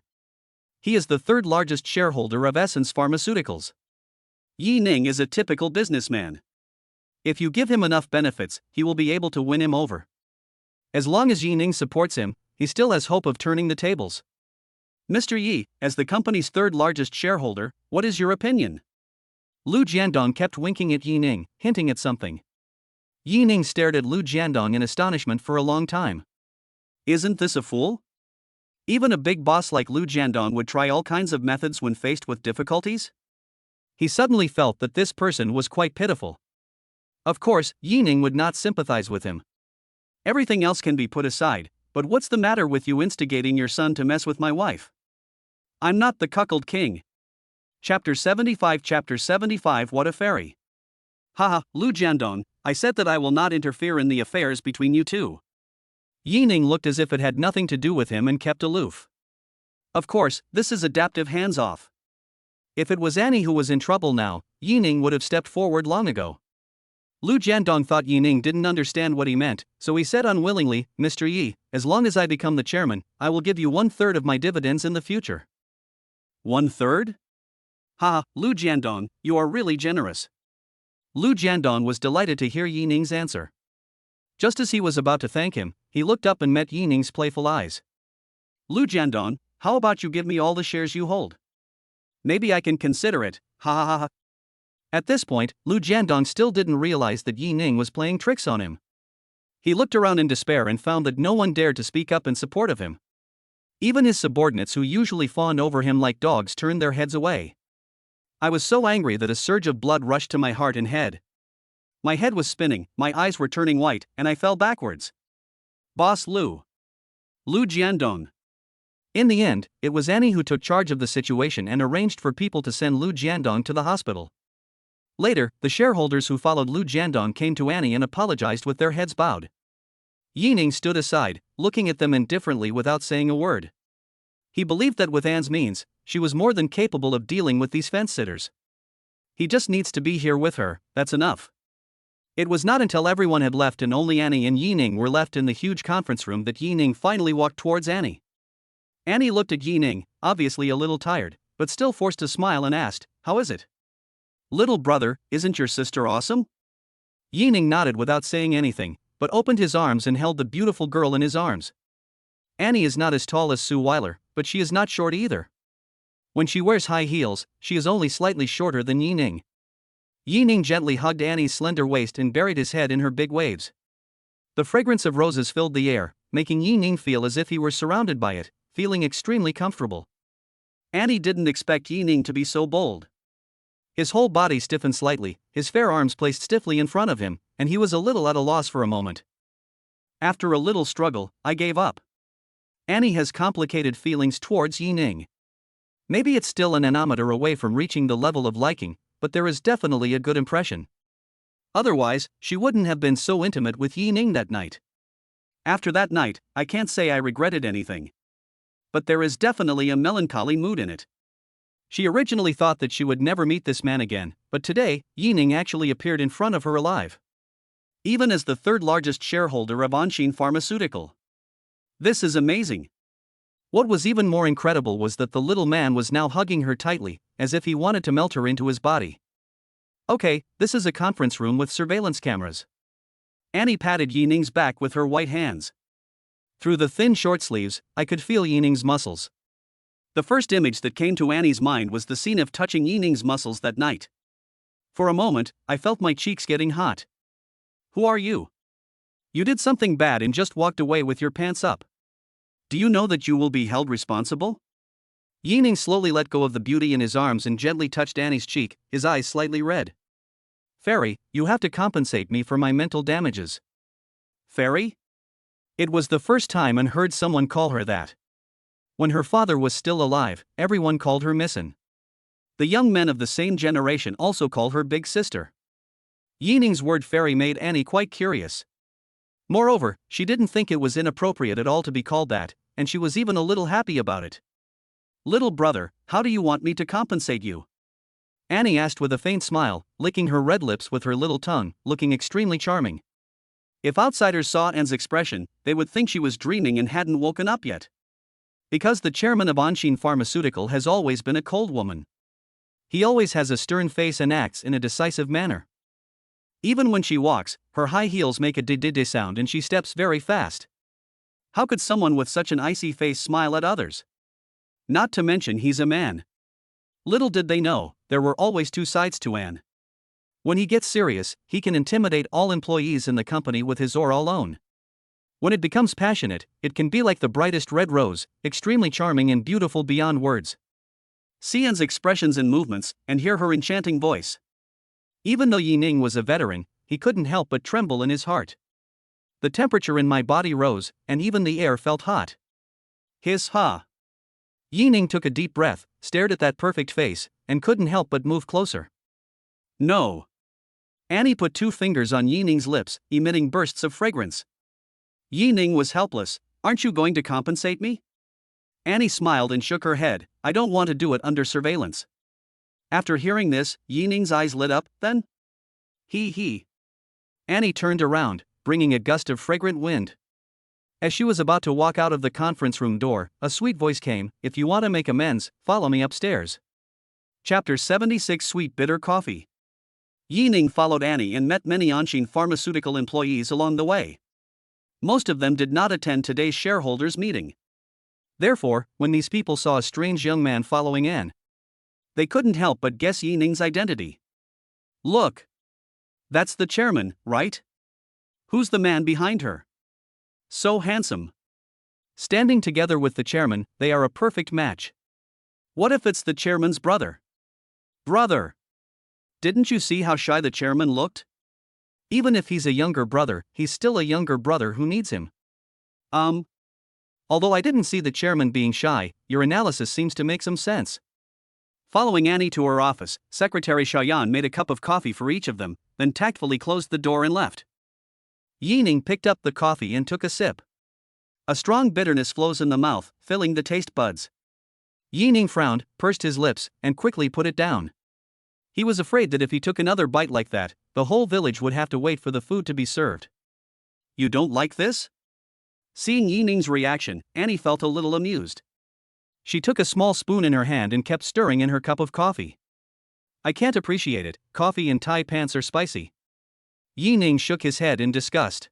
He is the third largest shareholder of Essence Pharmaceuticals. Yi Ning is a typical businessman. If you give him enough benefits, he will be able to win him over. As long as Yi Ning supports him, he still has hope of turning the tables. Mr. Yi, as the company's third largest shareholder, what is your opinion? Lu Jiandong kept winking at Yi Ning, hinting at something. Yi Ning stared at Lu Jiandong in astonishment for a long time. Isn't this a fool? Even a big boss like Lu Jiandong would try all kinds of methods when faced with difficulties? He suddenly felt that this person was quite pitiful. Of course, Yi Ning would not sympathize with him. Everything else can be put aside, but what's the matter with you instigating your son to mess with my wife? I'm not the cuckold king. Chapter 75 What a fairy. Haha, Lu Jiandong, I said that I will not interfere in the affairs between you two. Yi Ning looked as if it had nothing to do with him and kept aloof. Of course, this is adaptive hands-off. If it was Annie who was in trouble now, Yi Ning would have stepped forward long ago. Lu Jiandong thought Yi Ning didn't understand what he meant, so he said unwillingly, Mr. Yi, as long as I become the chairman, I will give you 1/3 of my dividends in the future. 1/3? Ha, Lu Jiandong, you are really generous. Lu Jiandong was delighted to hear Yi Ning's answer. Just as he was about to thank him, he looked up and met Yi Ning's playful eyes. Lu Jiandong, how about you give me all the shares you hold? Maybe I can consider it, ha ha ha ha. At this point, Lu Jiandong still didn't realize that Yi Ning was playing tricks on him. He looked around in despair and found that no one dared to speak up in support of him. Even his subordinates who usually fawned over him like dogs turned their heads away. I was so angry that a surge of blood rushed to my heart and head. My head was spinning, my eyes were turning white, and I fell backwards. Boss Lu. Lu Jiandong. In the end, it was Annie who took charge of the situation and arranged for people to send Lu Jiandong to the hospital. Later, the shareholders who followed Lu Jiandong came to Annie and apologized with their heads bowed. Yi Ning stood aside, looking at them indifferently without saying a word. He believed that with Anne's means, she was more than capable of dealing with these fence-sitters. He just needs to be here with her, that's enough. It was not until everyone had left and only Annie and Yi Ning were left in the huge conference room that Yi Ning finally walked towards Annie. Annie looked at Yi Ning, obviously a little tired, but still forced a smile and asked, "How is it? Little brother, isn't your sister awesome?" Yi Ning nodded without saying anything, but opened his arms and held the beautiful girl in his arms. Annie is not as tall as Suile, but she is not short either. When she wears high heels, she is only slightly shorter than Yi Ning. Yi Ning gently hugged Annie's slender waist and buried his head in her big waves. The fragrance of roses filled the air, making Yi Ning feel as if he were surrounded by it, feeling extremely comfortable. Annie didn't expect Yi Ning to be so bold. His whole body stiffened slightly, his fair arms placed stiffly in front of him, and he was a little at a loss for a moment. After a little struggle, I gave up. Annie has complicated feelings towards Yining. Maybe it's still an nanometer away from reaching the level of liking, but there is definitely a good impression. Otherwise, she wouldn't have been so intimate with Yining that night. After that night, I can't say I regretted anything. But there is definitely a melancholy mood in it. She originally thought that she would never meet this man again, but today, Yining actually appeared in front of her alive. Even as the third largest shareholder of Anshin Pharmaceutical. This is amazing. What was even more incredible was that the little man was now hugging her tightly, as if he wanted to melt her into his body. Okay, this is a conference room with surveillance cameras. Annie patted Yining's back with her white hands. Through the thin short sleeves, I could feel Yining's muscles. The first image that came to Annie's mind was the scene of touching Yining's muscles that night. For a moment, I felt my cheeks getting hot. Who are you? You did something bad and just walked away with your pants up. Do you know that you will be held responsible? Yining slowly let go of the beauty in his arms and gently touched Annie's cheek, his eyes slightly red. Fairy, you have to compensate me for my mental damages. Fairy? It was the first time Anne heard someone call her that. When her father was still alive, everyone called her Missin. The young men of the same generation also call her big sister. Yining's word fairy made Annie quite curious. Moreover, she didn't think it was inappropriate at all to be called that, and she was even a little happy about it. Little brother, how do you want me to compensate you? Annie asked with a faint smile, licking her red lips with her little tongue, looking extremely charming. If outsiders saw Anne's expression, they would think she was dreaming and hadn't woken up yet. Because the chairman of Anshin Pharmaceutical has always been a cold woman. He always has a stern face and acts in a decisive manner. Even when she walks, her high heels make a de sound and she steps very fast. How could someone with such an icy face smile at others? Not to mention he's a man. Little did they know, there were always two sides to Anne. When he gets serious, he can intimidate all employees in the company with his aura alone. When it becomes passionate, it can be like the brightest red rose, extremely charming and beautiful beyond words. See Anne's expressions and movements, and hear her enchanting voice. Even though Yining was a veteran, he couldn't help but tremble in his heart. The temperature in my body rose, and even the air felt hot. Hiss-ha. Yining took a deep breath, stared at that perfect face, and couldn't help but move closer. No. Annie put two fingers on Yining's lips, emitting bursts of fragrance. Yining was helpless. Aren't you going to compensate me? Annie smiled and shook her head. I don't want to do it under surveillance. After hearing this, Yining's eyes lit up, then? He. Annie turned around, bringing a gust of fragrant wind. As she was about to walk out of the conference room door, a sweet voice came, if you want to make amends, follow me upstairs. Chapter 76 Sweet Bitter Coffee. Yining followed Annie and met many Anshin Pharmaceutical employees along the way. Most of them did not attend today's shareholders' meeting. Therefore, when these people saw a strange young man following Anne, they couldn't help but guess Yining's identity. Look! That's the chairman, right? Who's the man behind her? So handsome. Standing together with the chairman, they are a perfect match. What if it's the chairman's brother? Brother! Didn't you see how shy the chairman looked? Even if he's a younger brother, he's still a younger brother who needs him. Although I didn't see the chairman being shy, your analysis seems to make some sense. Following Annie to her office, Secretary Shayan made a cup of coffee for each of them, then tactfully closed the door and left. Yining picked up the coffee and took a sip. A strong bitterness flows in the mouth, filling the taste buds. Yining frowned, pursed his lips, and quickly put it down. He was afraid that if he took another bite like that, the whole village would have to wait for the food to be served. You don't like this? Seeing Yining's reaction, Annie felt a little amused. She took a small spoon in her hand and kept stirring in her cup of coffee. I can't appreciate it, coffee and Thai pants are spicy. Yining shook his head in disgust.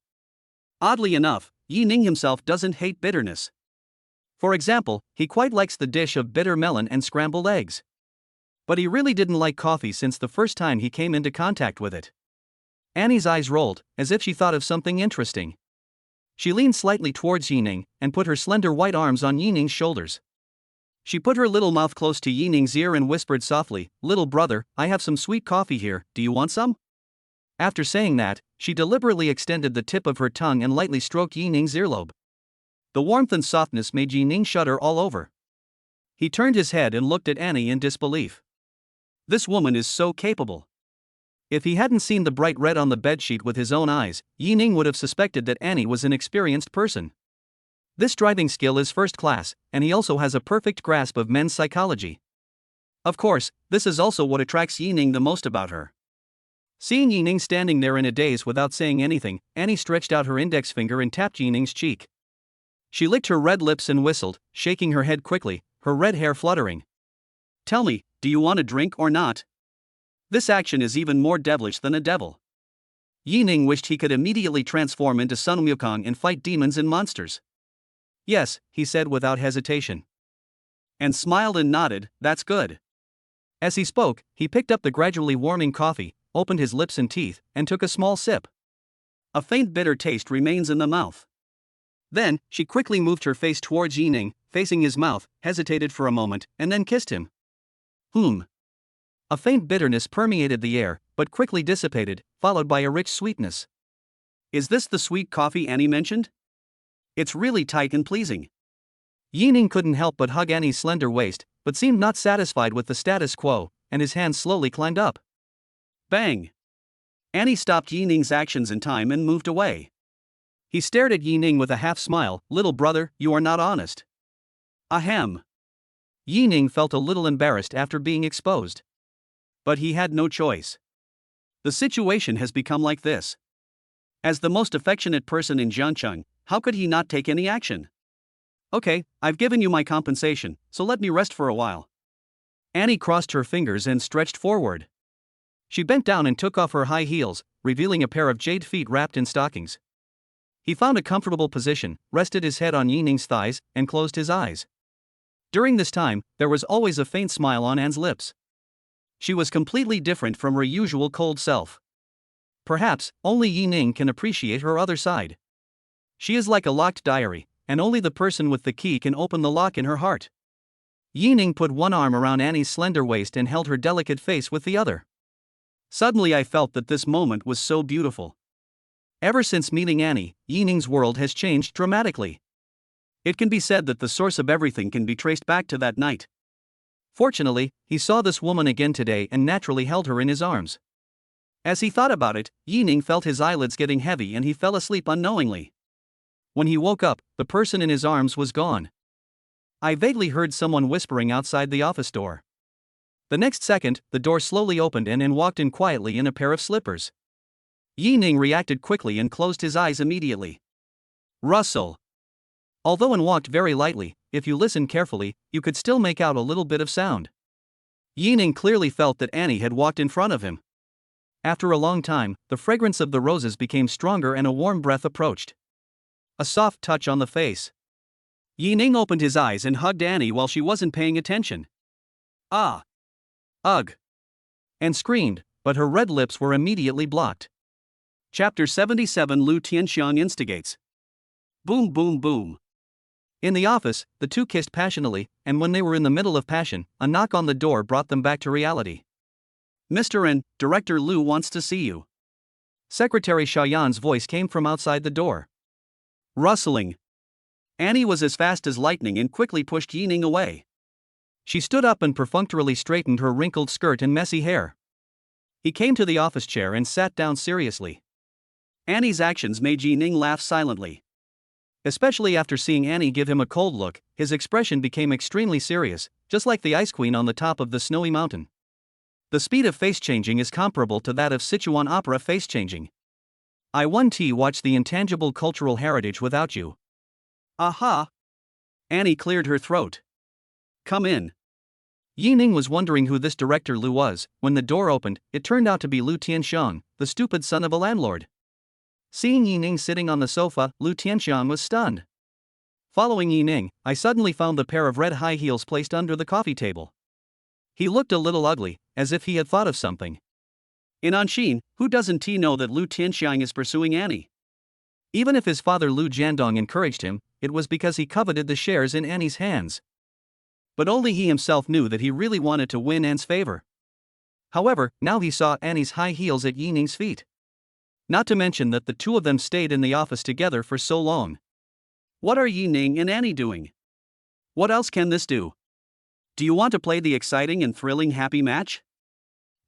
Oddly enough, Yining himself doesn't hate bitterness. For example, he quite likes the dish of bitter melon and scrambled eggs. But he really didn't like coffee since the first time he came into contact with it. Annie's eyes rolled, as if she thought of something interesting. She leaned slightly towards Yining, and put her slender white arms on Yining's shoulders. She put her little mouth close to Yining's ear and whispered softly, "Little brother, I have some sweet coffee here, do you want some?" After saying that, she deliberately extended the tip of her tongue and lightly stroked Yining's earlobe. The warmth and softness made Yining shudder all over. He turned his head and looked at Annie in disbelief. This woman is so capable. If he hadn't seen the bright red on the bedsheet with his own eyes, Yining would have suspected that Annie was an experienced person. This driving skill is first class, and he also has a perfect grasp of men's psychology. Of course, this is also what attracts Yining the most about her. Seeing Yining standing there in a daze without saying anything, Annie stretched out her index finger and tapped Yining's cheek. She licked her red lips and whistled, shaking her head quickly, her red hair fluttering. "Tell me, do you want a drink or not?" This action is even more devilish than a devil. Yining wished he could immediately transform into Sun Wukong and fight demons and monsters. "Yes," he said without hesitation. And smiled and nodded, "That's good." As he spoke, he picked up the gradually warming coffee, opened his lips and teeth, and took a small sip. A faint bitter taste remains in the mouth. Then, she quickly moved her face towards Yining, facing his mouth, hesitated for a moment, and then kissed him. A faint bitterness permeated the air, but quickly dissipated, followed by a rich sweetness. "Is this the sweet coffee Annie mentioned? It's really tight and pleasing." Yining couldn't help but hug Annie's slender waist, but seemed not satisfied with the status quo, and his hands slowly climbed up. Bang! Annie stopped Yining's actions in time and moved away. He stared at Yining with a half-smile. "Little brother, you are not honest." Ahem. Yining felt a little embarrassed after being exposed. But he had no choice. The situation has become like this. As the most affectionate person in Jiangcheng, how could he not take any action? "Okay, I've given you my compensation, so let me rest for a while." Annie crossed her fingers and stretched forward. She bent down and took off her high heels, revealing a pair of jade feet wrapped in stockings. He found a comfortable position, rested his head on Yining's thighs, and closed his eyes. During this time, there was always a faint smile on Anne's lips. She was completely different from her usual cold self. Perhaps, only Yining can appreciate her other side. She is like a locked diary, and only the person with the key can open the lock in her heart. Yining put one arm around Annie's slender waist and held her delicate face with the other. Suddenly I felt that this moment was so beautiful. Ever since meeting Annie, Yining's world has changed dramatically. It can be said that the source of everything can be traced back to that night. Fortunately, he saw this woman again today and naturally held her in his arms. As he thought about it, Yining felt his eyelids getting heavy and he fell asleep unknowingly. When he woke up, the person in his arms was gone. I vaguely heard someone whispering outside the office door. The next second, the door slowly opened and in walked in quietly in a pair of slippers. Yining reacted quickly and closed his eyes immediately. Russell. Although In walked very lightly, if you listened carefully, you could still make out a little bit of sound. Yining clearly felt that Annie had walked in front of him. After a long time, the fragrance of the roses became stronger and a warm breath approached. A soft touch on the face. Yining opened his eyes and hugged Annie while she wasn't paying attention. "Ah! Ugh!" and screamed, but her red lips were immediately blocked. Chapter 77 Lu Tianxiang instigates. Boom boom boom. In the office, the two kissed passionately, and when they were in the middle of passion, a knock on the door brought them back to reality. "Mr. N, Director Lu wants to see you." Secretary Xiaoyan's voice came from outside the door. Rustling. Annie was as fast as lightning and quickly pushed Yining away. She stood up and perfunctorily straightened her wrinkled skirt and messy hair. He came to the office chair and sat down seriously. Annie's actions made Yining laugh silently. Especially after seeing Annie give him a cold look, his expression became extremely serious, just like the Ice Queen on the top of the snowy mountain. The speed of face-changing is comparable to that of Sichuan opera face-changing. I won't watch the intangible cultural heritage without you. Aha! Annie cleared her throat. "Come in." Yining was wondering who this Director Lu was. When the door opened, it turned out to be Lu Tianxiang, the stupid son of a landlord. Seeing Yining sitting on the sofa, Lu Tianxiang was stunned. Following Yining, I suddenly found the pair of red high heels placed under the coffee table. He looked a little ugly, as if he had thought of something. In Anshin, who doesn't know that Lu Tianxiang is pursuing Annie? Even if his father Lu Jiandong encouraged him, it was because he coveted the shares in Annie's hands. But only he himself knew that he really wanted to win Anne's favor. However, now he saw Annie's high heels at Yi Ning's feet. Not to mention that the two of them stayed in the office together for so long. What are Yi Ning and Annie doing? What else can this do? Do you want to play the exciting and thrilling happy match?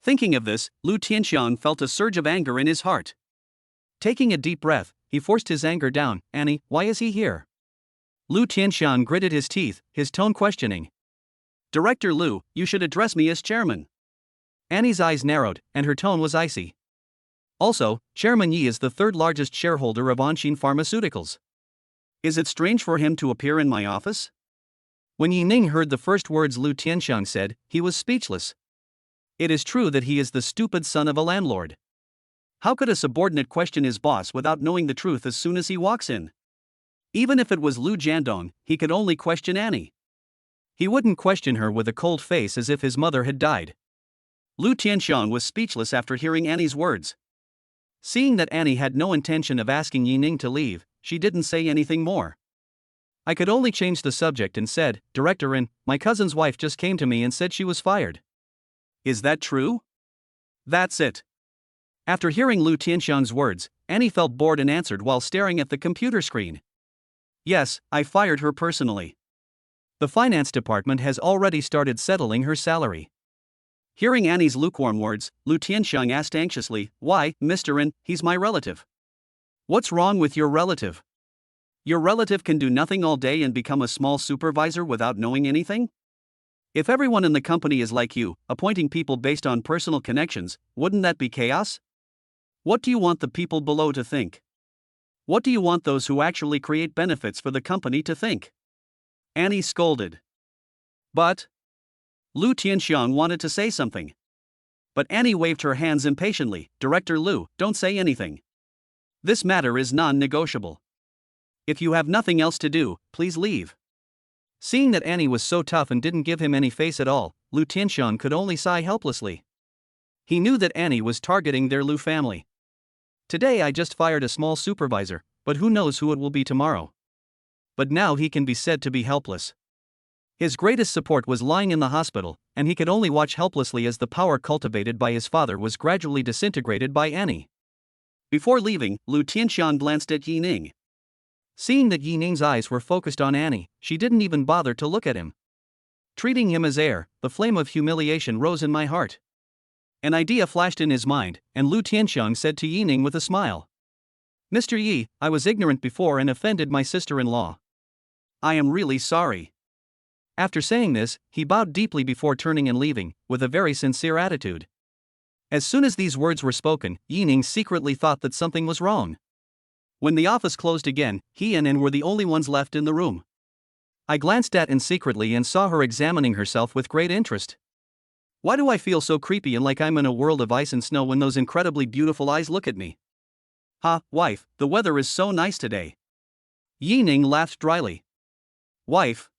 Thinking of this, Lu Tianxiang felt a surge of anger in his heart. Taking a deep breath, he forced his anger down. Annie, why is he here? Lu Tianxiang gritted his teeth, his tone questioning. Director Lu, you should address me as chairman. Annie's eyes narrowed, and her tone was icy. Also, Chairman Yi is the third largest shareholder of Anshin Pharmaceuticals. Is it strange for him to appear in my office? When Yi Ning heard the first words Lu Tianxiang said, he was speechless. It is true that he is the stupid son of a landlord. How could a subordinate question his boss without knowing the truth as soon as he walks in? Even if it was Lu Jiandong, he could only question Annie. He wouldn't question her with a cold face as if his mother had died. Lu Tianxiang was speechless after hearing Annie's words. Seeing that Annie had no intention of asking Yi Ning to leave, she didn't say anything more. I could only change the subject and said, Director In, my cousin's wife just came to me and said she was fired. Is that true? That's it. After hearing Lu Tianxiang's words, Annie felt bored and answered while staring at the computer screen. Yes, I fired her personally. The finance department has already started settling her salary. Hearing Annie's lukewarm words, Lu Tianxiang asked anxiously, Why, Mr. In, he's my relative. What's wrong with your relative? Your relative can do nothing all day and become a small supervisor without knowing anything? If everyone in the company is like you, appointing people based on personal connections, wouldn't that be chaos? What do you want the people below to think? What do you want those who actually create benefits for the company to think? Annie scolded. But Lu Tianxiang wanted to say something. But Annie waved her hands impatiently. Director Lu, don't say anything. This matter is non-negotiable. If you have nothing else to do, please leave. Seeing that Annie was so tough and didn't give him any face at all, Lu Tianxiang could only sigh helplessly. He knew that Annie was targeting their Lu family. Today I just fired a small supervisor, but who knows who it will be tomorrow. But now he can be said to be helpless. His greatest support was lying in the hospital, and he could only watch helplessly as the power cultivated by his father was gradually disintegrated by Annie. Before leaving, Lu Tianxiang glanced at Yi Ning. Seeing that Yi Ning's eyes were focused on Annie, she didn't even bother to look at him. Treating him as air, the flame of humiliation rose in my heart. An idea flashed in his mind, and Lu Tianxiang said to Yi Ning with a smile. Mr. Yi, I was ignorant before and offended my sister-in-law. I am really sorry. After saying this, he bowed deeply before turning and leaving, with a very sincere attitude. As soon as these words were spoken, Yi Ning secretly thought that something was wrong. When the office closed again, he and Anne were the only ones left in the room. I glanced at Anne secretly and saw her examining herself with great interest. Why do I feel so creepy and like I'm in a world of ice and snow when those incredibly beautiful eyes look at me? Ha, wife, the weather is so nice today. Yi Ning laughed dryly. Wife?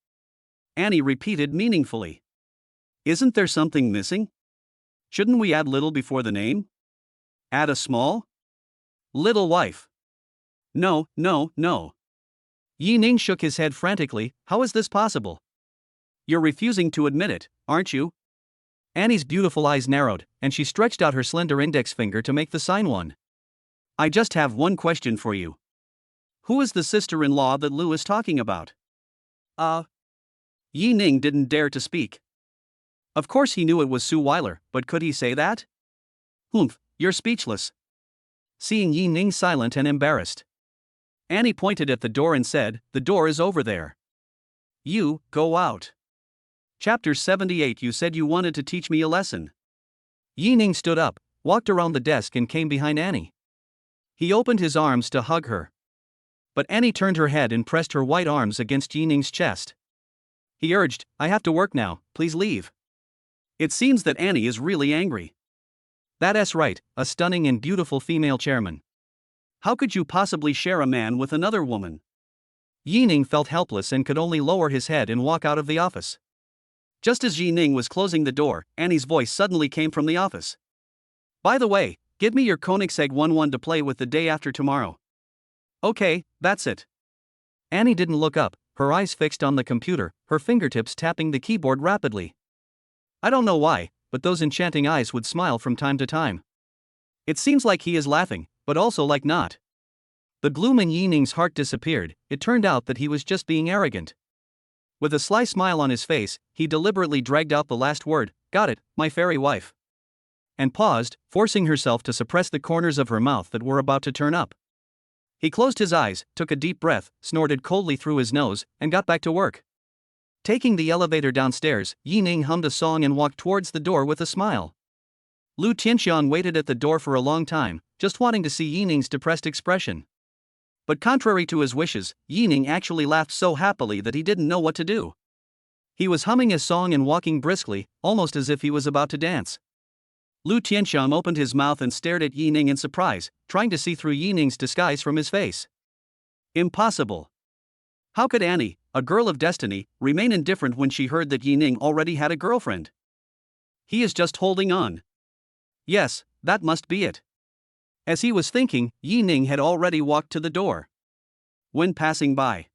Annie repeated meaningfully. Isn't there something missing? Shouldn't we add little before the name? Add a small? Little wife. No, no, no. Yi Ning shook his head frantically. How is this possible? You're refusing to admit it, aren't you? Annie's beautiful eyes narrowed, and she stretched out her slender index finger to make the sign 1. I just have one question for you. Who is the sister-in-law that Lu is talking about? Yi Ning didn't dare to speak. Of course he knew it was Suile, but could he say that? Humph, you're speechless. Seeing Yi Ning silent and embarrassed, Annie pointed at the door and said, The door is over there. You, go out. Chapter 78. You said you wanted to teach me a lesson. Yi Ning stood up, walked around the desk and came behind Annie. He opened his arms to hug her. But Annie turned her head and pressed her white arms against Yi Ning's chest. He urged, I have to work now, please leave. It seems that Annie is really angry. That's right, a stunning and beautiful female chairman. How could you possibly share a man with another woman? Yi Ning felt helpless and could only lower his head and walk out of the office. Just as Yi Ning was closing the door, Annie's voice suddenly came from the office. By the way, give me your Koenigsegg 1-1 to play with the day after tomorrow. Okay, that's it. Annie didn't look up, her eyes fixed on the computer, her fingertips tapping the keyboard rapidly. I don't know why, but those enchanting eyes would smile from time to time. It seems like he is laughing, but also like not. The gloom in Yi Ning's heart disappeared. It turned out that he was just being arrogant. With a sly smile on his face, he deliberately dragged out the last word, "Got it, my fairy wife," and paused, forcing herself to suppress the corners of her mouth that were about to turn up. He closed his eyes, took a deep breath, snorted coldly through his nose, and got back to work. Taking the elevator downstairs, Yi Ning hummed a song and walked towards the door with a smile. Lu Tianxiang waited at the door for a long time, just wanting to see Yi Ning's depressed expression. But contrary to his wishes, Yi Ning actually laughed so happily that he didn't know what to do. He was humming his song and walking briskly, almost as if he was about to dance. Lu Tianxiang opened his mouth and stared at Yi Ning in surprise, trying to see through Yi Ning's disguise from his face. Impossible. How could Annie, a girl of destiny, remain indifferent when she heard that Yi Ning already had a girlfriend? He is just holding on. Yes, that must be it. As he was thinking, Yi Ning had already walked to the door. When passing by,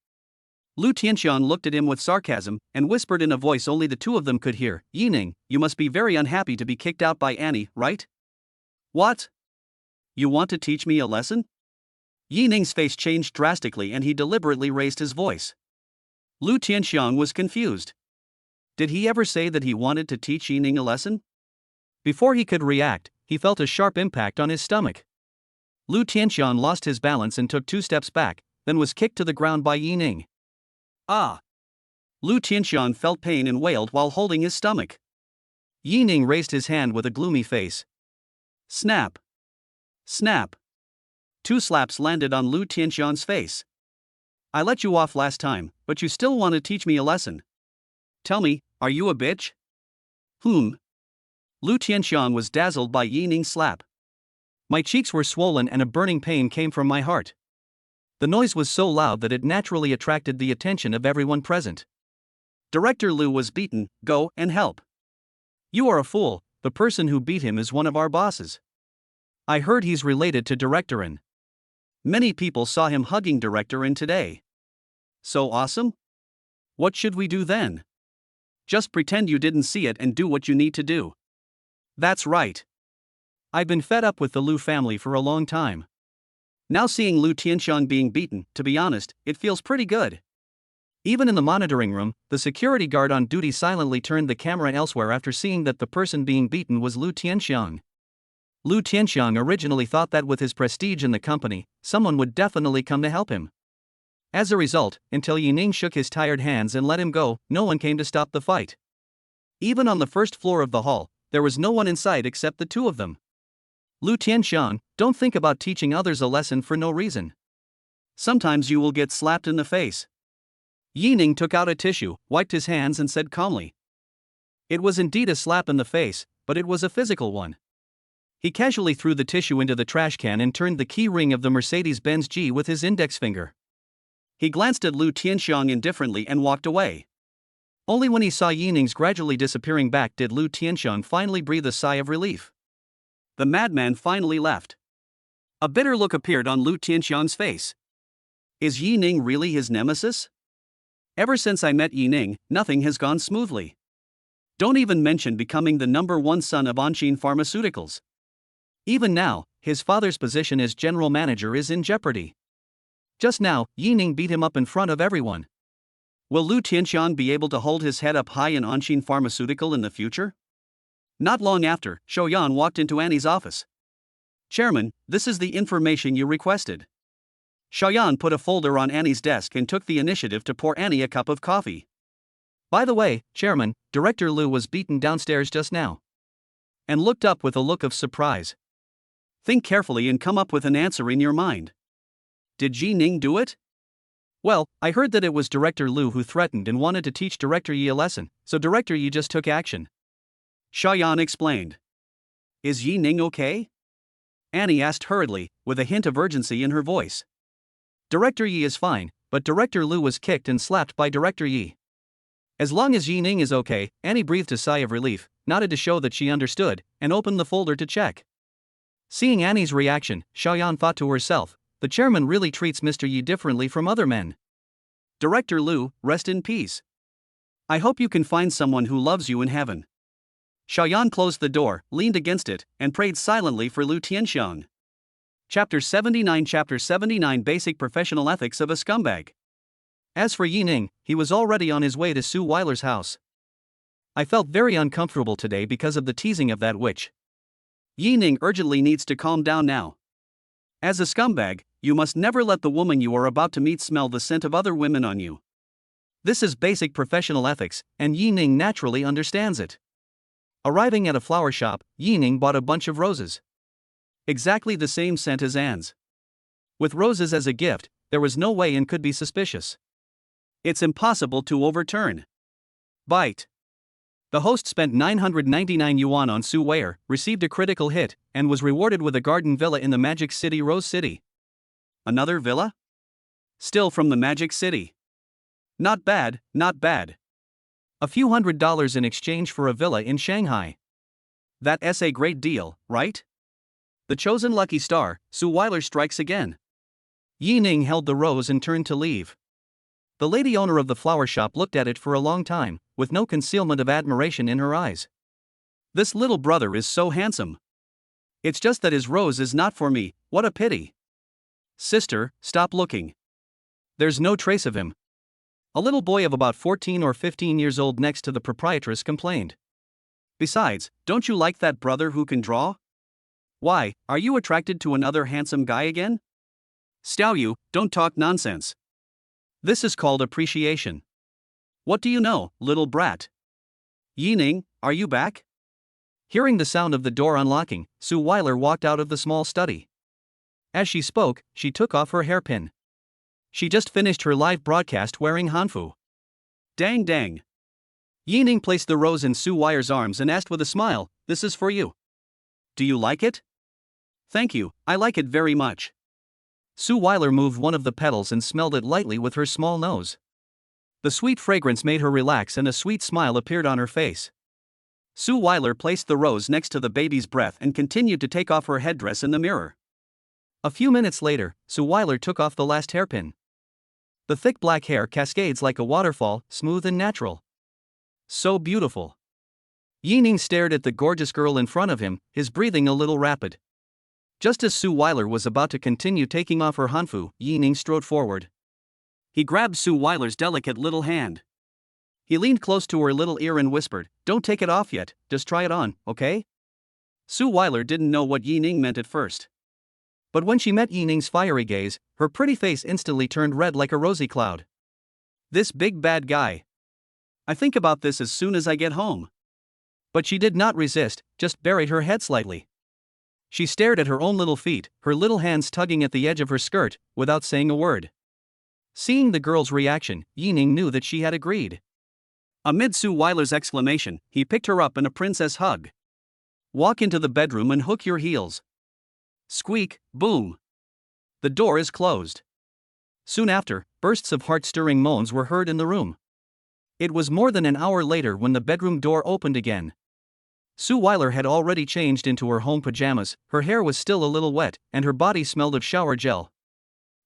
Lu Tianxiang looked at him with sarcasm and whispered in a voice only the two of them could hear, "Yi Ning, you must be very unhappy to be kicked out by Annie, right?" "What? You want to teach me a lesson?" Yi Ning's face changed drastically and he deliberately raised his voice. Lu Tianxiang was confused. Did he ever say that he wanted to teach Yi Ning a lesson? Before he could react, he felt a sharp impact on his stomach. Lu Tianxiang lost his balance and took 2 steps back, then was kicked to the ground by Yi Ning. Ah! Lu Tianxiang felt pain and wailed while holding his stomach. Yi Ning raised his hand with a gloomy face. Snap! Snap! 2 slaps landed on Lu Tianxiang's face. "I let you off last time, but you still want to teach me a lesson. Tell me, are you a bitch?" Lu Tianxiang was dazzled by Yi Ning's slap. My cheeks were swollen and a burning pain came from my heart. The noise was so loud that it naturally attracted the attention of everyone present. Director Lu was beaten, go and help. You are a fool, the person who beat him is one of our bosses. I heard he's related to Director N. Many people saw him hugging Director N today. So awesome? What should we do then? Just pretend you didn't see it and do what you need to do. That's right. I've been fed up with the Lu family for a long time. Now seeing Lu Tianxiang being beaten, to be honest, it feels pretty good. Even in the monitoring room, the security guard on duty silently turned the camera elsewhere after seeing that the person being beaten was Lu Tianxiang. Lu Tianxiang originally thought that with his prestige in the company, someone would definitely come to help him. As a result, until Yi Ning shook his tired hands and let him go, no one came to stop the fight. Even on the first floor of the hall, there was no one in sight except the two of them. Lu Tianxiang, don't think about teaching others a lesson for no reason. Sometimes you will get slapped in the face. Yi Ning took out a tissue, wiped his hands and said calmly. It was indeed a slap in the face, but it was a physical one. He casually threw the tissue into the trash can and turned the key ring of the Mercedes-Benz G with his index finger. He glanced at Lu Tianxiang indifferently and walked away. Only when he saw Yi Ning's gradually disappearing back did Lu Tianxiang finally breathe a sigh of relief. The madman finally left. A bitter look appeared on Lu Tianxiang's face. Is Yi Ning really his nemesis? Ever since I met Yi Ning, nothing has gone smoothly. Don't even mention becoming the #1 son of Anqin Pharmaceuticals. Even now, his father's position as general manager is in jeopardy. Just now, Yi Ning beat him up in front of everyone. Will Lu Tianxiang be able to hold his head up high in Anqin Pharmaceutical in the future? Not long after, Shoyan walked into Annie's office. Chairman, this is the information you requested. Shoyan put a folder on Annie's desk and took the initiative to pour Annie a cup of coffee. By the way, Chairman, Director Lu was beaten downstairs just now. And looked up with a look of surprise. Think carefully and come up with an answer in your mind. Did Yi Ning do it? Well, I heard that it was Director Lu who threatened and wanted to teach Director Yi a lesson, so Director Yi just took action. Shoyan explained. Is Yi Ning okay? Annie asked hurriedly, with a hint of urgency in her voice. Director Yi is fine, but Director Lu was kicked and slapped by Director Yi. As long as Yi Ning is okay, Annie breathed a sigh of relief, nodded to show that she understood, and opened the folder to check. Seeing Annie's reaction, Shoyan thought to herself, the chairman really treats Mr. Yi differently from other men. Director Lu, rest in peace. I hope you can find someone who loves you in heaven. Xiaoyan closed the door, leaned against it, and prayed silently for Lu Tianxiang. Chapter 79 Basic Professional Ethics of a Scumbag. As for Yining, he was already on his way to Suile's house. I felt very uncomfortable today because of the teasing of that witch. Yining urgently needs to calm down now. As a scumbag, you must never let the woman you are about to meet smell the scent of other women on you. This is basic professional ethics, and Yining naturally understands it. Arriving at a flower shop, Yining bought a bunch of roses. Exactly the same scent as Anne's. With roses as a gift, there was no way Anne could be suspicious. It's impossible to overturn. Bite. The host spent 999 yuan on Suile, received a critical hit, and was rewarded with a garden villa in the Magic City Rose City. Another villa? Still from the Magic City. Not bad, not bad. A few $100s in exchange for a villa in Shanghai. That's a great deal, right? The chosen lucky star, Suile strikes again. Yining held the rose and turned to leave. The lady owner of the flower shop looked at it for a long time, with no concealment of admiration in her eyes. This little brother is so handsome. It's just that his rose is not for me, what a pity. Sister, stop looking. There's no trace of him. A little boy of about 14 or 15 years old next to the proprietress complained. Besides, don't you like that brother who can draw? Why, are you attracted to another handsome guy again? Xiao Yu, don't talk nonsense. This is called appreciation. What do you know, little brat? Yining, are you back? Hearing the sound of the door unlocking, Suile walked out of the small study. As she spoke, she took off her hairpin. She just finished her live broadcast wearing hanfu. Dang dang. Yining placed the rose in Suile's arms and asked with a smile, "This is for you. Do you like it?" "Thank you, I like it very much." Suile moved one of the petals and smelled it lightly with her small nose. The sweet fragrance made her relax and a sweet smile appeared on her face. Suile placed the rose next to the baby's breath and continued to take off her headdress in the mirror. A few minutes later, Suile took off the last hairpin. The thick black hair cascades like a waterfall, smooth and natural. So beautiful. Yining stared at the gorgeous girl in front of him, his breathing a little rapid. Just as Suile was about to continue taking off her hanfu, Yining strode forward. He grabbed Suile's delicate little hand. He leaned close to her little ear and whispered, "Don't take it off yet, just try it on, okay?" Suile didn't know what Yining meant at first. But when she met Yining's fiery gaze, her pretty face instantly turned red like a rosy cloud. This big bad guy. I think about this as soon as I get home. But she did not resist, just buried her head slightly. She stared at her own little feet, her little hands tugging at the edge of her skirt, without saying a word. Seeing the girl's reaction, Yining knew that she had agreed. Amid Suile's exclamation, he picked her up in a princess hug. Walk into the bedroom and hook your heels. Squeak, boom. The door is closed. Soon after, bursts of heart-stirring moans were heard in the room. It was more than an hour later when the bedroom door opened again. Suile had already changed into her home pajamas, her hair was still a little wet, and her body smelled of shower gel.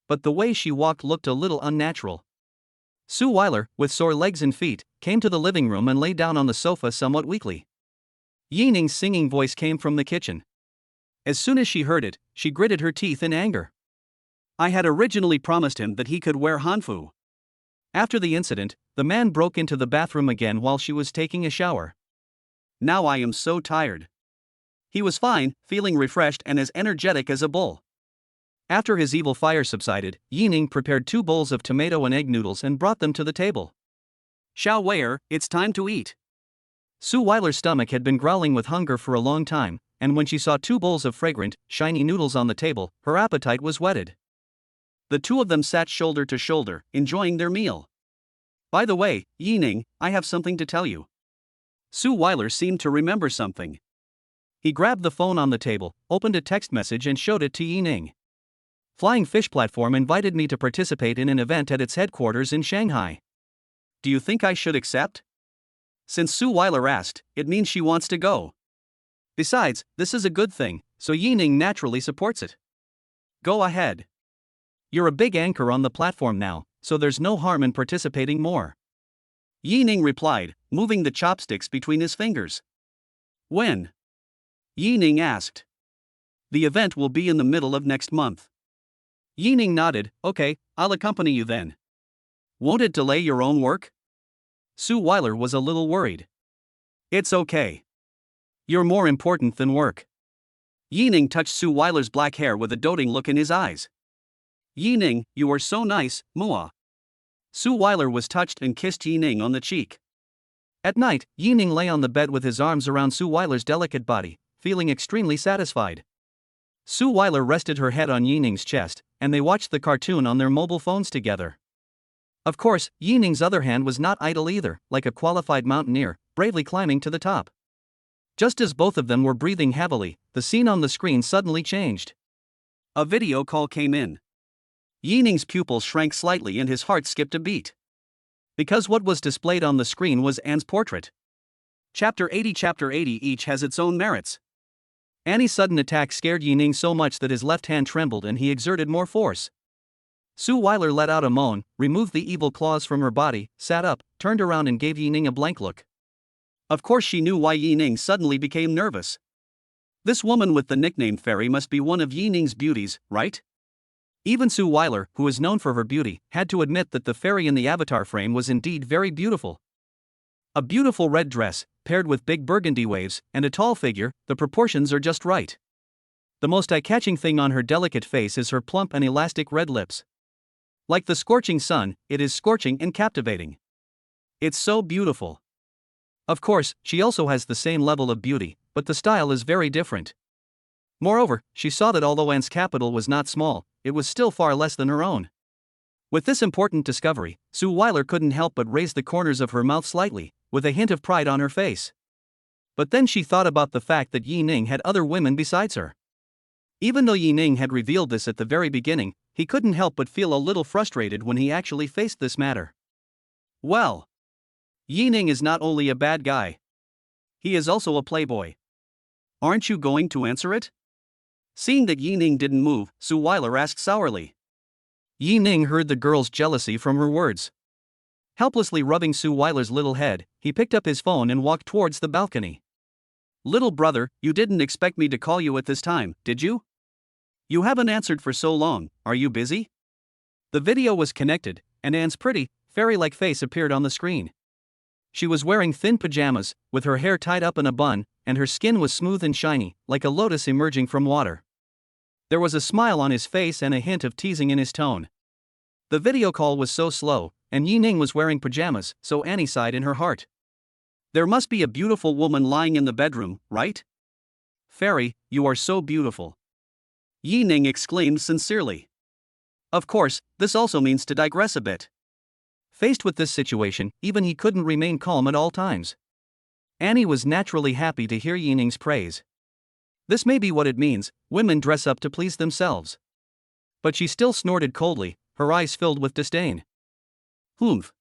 But the way she walked looked a little unnatural. Suile, with sore legs and feet, came to the living room and lay down on the sofa somewhat weakly. Yining's singing voice came from the kitchen. As soon as she heard it, she gritted her teeth in anger. I had originally promised him that he could wear hanfu. After the incident, the man broke into the bathroom again while she was taking a shower. Now I am so tired. He was fine, feeling refreshed and as energetic as a bull. After his evil fire subsided, Yining prepared 2 bowls of tomato and egg noodles and brought them to the table. Xiao Wei, it's time to eat. Suile's stomach had been growling with hunger for a long time, and when she saw 2 bowls of fragrant, shiny noodles on the table, her appetite was whetted. The two of them sat shoulder to shoulder, enjoying their meal. By the way, Yining, I have something to tell you. Suile seemed to remember something. He grabbed the phone on the table, opened a text message and showed it to Yining. Flying Fish Platform invited me to participate in an event at its headquarters in Shanghai. Do you think I should accept? Since Suile asked, it means she wants to go. Besides, this is a good thing, so Yining naturally supports it. Go ahead. You're a big anchor on the platform now, so there's no harm in participating more. Yi-Ning replied, moving the chopsticks between his fingers. When? Yi-Ning asked. The event will be in the middle of next month. Yi-Ning nodded. Okay, I'll accompany you then. Won't it delay your own work? Suile was a little worried. It's okay. You're more important than work. Yi-Ning touched Suile's black hair with a doting look in his eyes. Yi-Ning, you are so nice, Mua. Suile was touched and kissed Yi-Ning on the cheek. At night, Yi-Ning lay on the bed with his arms around Suile's delicate body, feeling extremely satisfied. Suile rested her head on Yi-Ning's chest, and they watched the cartoon on their mobile phones together. Of course, Yi-Ning's other hand was not idle either, like a qualified mountaineer, bravely climbing to the top. Just as both of them were breathing heavily, the scene on the screen suddenly changed. A video call came in. Yi-Ning's pupils shrank slightly and his heart skipped a beat. Because what was displayed on the screen was Anne's portrait. Chapter 80 each has its own merits. Annie's sudden attack scared Yi-Ning so much that his left hand trembled and he exerted more force. Suile let out a moan, removed the evil claws from her body, sat up, turned around and gave Yi-Ning a blank look. Of course she knew why Yi-Ning suddenly became nervous. This woman with the nickname Fairy must be one of Yi-Ning's beauties, right? Even Suile, who is known for her beauty, had to admit that the fairy in the avatar frame was indeed very beautiful. A beautiful red dress, paired with big burgundy waves, and a tall figure, the proportions are just right. The most eye-catching thing on her delicate face is her plump and elastic red lips. Like the scorching sun, it is scorching and captivating. It's so beautiful. Of course, she also has the same level of beauty, but the style is very different. Moreover, she saw that although Anne's capital was not small, it was still far less than her own. With this important discovery, Suile couldn't help but raise the corners of her mouth slightly, with a hint of pride on her face. But then she thought about the fact that Yi-Ning had other women besides her. Even though Yi-Ning had revealed this at the very beginning, he couldn't help but feel a little frustrated when he actually faced this matter. Well, Yi-Ning is not only a bad guy. He is also a playboy. Aren't you going to answer it? Seeing that Yi-Ning didn't move, Suile asked sourly. Yi-Ning heard the girl's jealousy from her words. Helplessly rubbing Suile's little head, he picked up his phone and walked towards the balcony. Little brother, you didn't expect me to call you at this time, did you? You haven't answered for so long, are you busy? The video was connected, and Anne's pretty, fairy-like face appeared on the screen. She was wearing thin pajamas, with her hair tied up in a bun, and her skin was smooth and shiny, like a lotus emerging from water. There was a smile on his face and a hint of teasing in his tone. The video call was so slow, and Yi-Ning was wearing pajamas, so Annie sighed in her heart. There must be a beautiful woman lying in the bedroom, right? Fairy, you are so beautiful. Yi-Ning exclaimed sincerely. Of course, this also means to digress a bit. Faced with this situation, even he couldn't remain calm at all times. Annie was naturally happy to hear Yi-Ning's praise. This may be what it means, women dress up to please themselves. But she still snorted coldly, her eyes filled with disdain. Humph.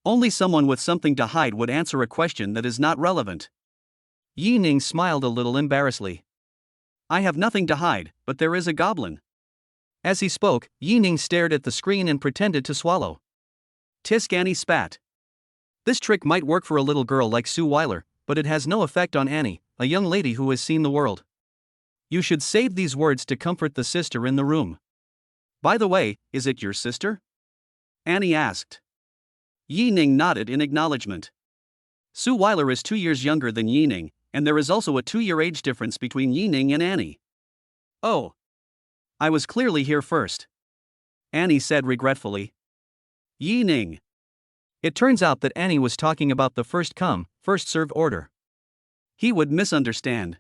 Only someone with something to hide would answer a question that is not relevant. Yi-Ning smiled a little embarrassedly. I have nothing to hide, but there is a goblin. As he spoke, Yi-Ning stared at the screen and pretended to swallow. Tisk Annie spat. This trick might work for a little girl like Suile, but it has no effect on Annie, a young lady who has seen the world. You should save these words to comfort the sister in the room. By the way, is it your sister? Annie asked. Yi-Ning nodded in acknowledgement. Suile is 2 years younger than Yi-Ning, and there is also a 2-year age difference between Yi-Ning and Annie. Oh. I was clearly here first. Annie said regretfully. Yi-Ning. It turns out that Annie was talking about the first come, first served order. He would misunderstand.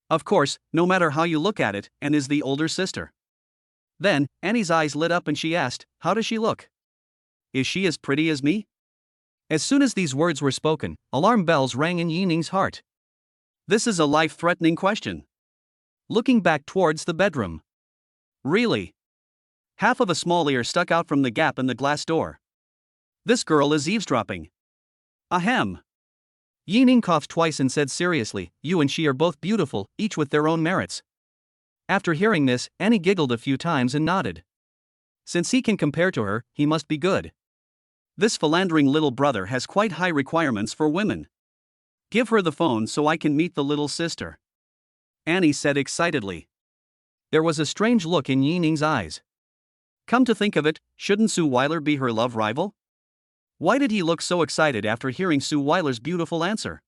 Of course, no matter how you look at it, Anne is the older sister. Then, Annie's eyes lit up and she asked, how does she look? Is she as pretty as me? As soon as these words were spoken, alarm bells rang in Yi-Ning's heart. This is a life-threatening question. Looking back towards the bedroom. Really? Half of a small ear stuck out from the gap in the glass door. This girl is eavesdropping. Ahem. Yi-Ning coughed twice and said seriously, you and she are both beautiful, each with their own merits. After hearing this, Annie giggled a few times and nodded. Since he can compare to her, he must be good. This philandering little brother has quite high requirements for women. Give her the phone so I can meet the little sister," Annie said excitedly. There was a strange look in Yining's eyes. Come to think of it, shouldn't Suile be her love rival? Why did he look so excited after hearing Suile's beautiful answer?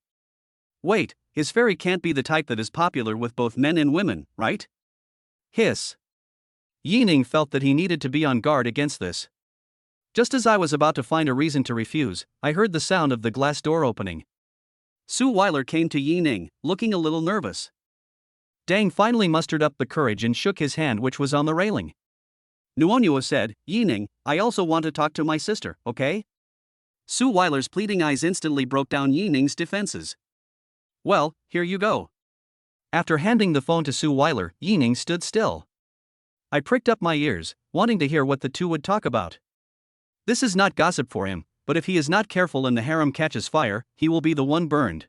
Wait, his fairy can't be the type that is popular with both men and women, right? Hiss. Yining felt that he needed to be on guard against this. Just as I was about to find a reason to refuse, I heard the sound of the glass door opening. Suile came to Yining, looking a little nervous. Dang finally mustered up the courage and shook his hand, which was on the railing. Nuonua said, "Yining, I also want to talk to my sister, okay?" Suile's pleading eyes instantly broke down Yining's defenses. Well, here you go. After handing the phone to Suile, Yining stood still. I pricked up my ears, wanting to hear what the two would talk about. This is not gossip for him, but if he is not careful and the harem catches fire, he will be the one burned.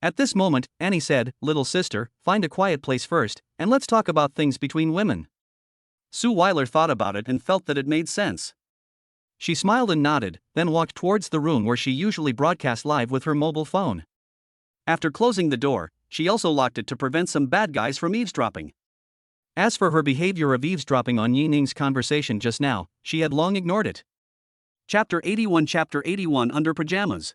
At this moment, Annie said, "Little sister, find a quiet place first, and let's talk about things between women." Suile thought about it and felt that it made sense. She smiled and nodded, then walked towards the room where she usually broadcast live with her mobile phone. After closing the door, she also locked it to prevent some bad guys from eavesdropping. As for her behavior of eavesdropping on Yining's conversation just now, she had long ignored it. Chapter 81 Under Pajamas.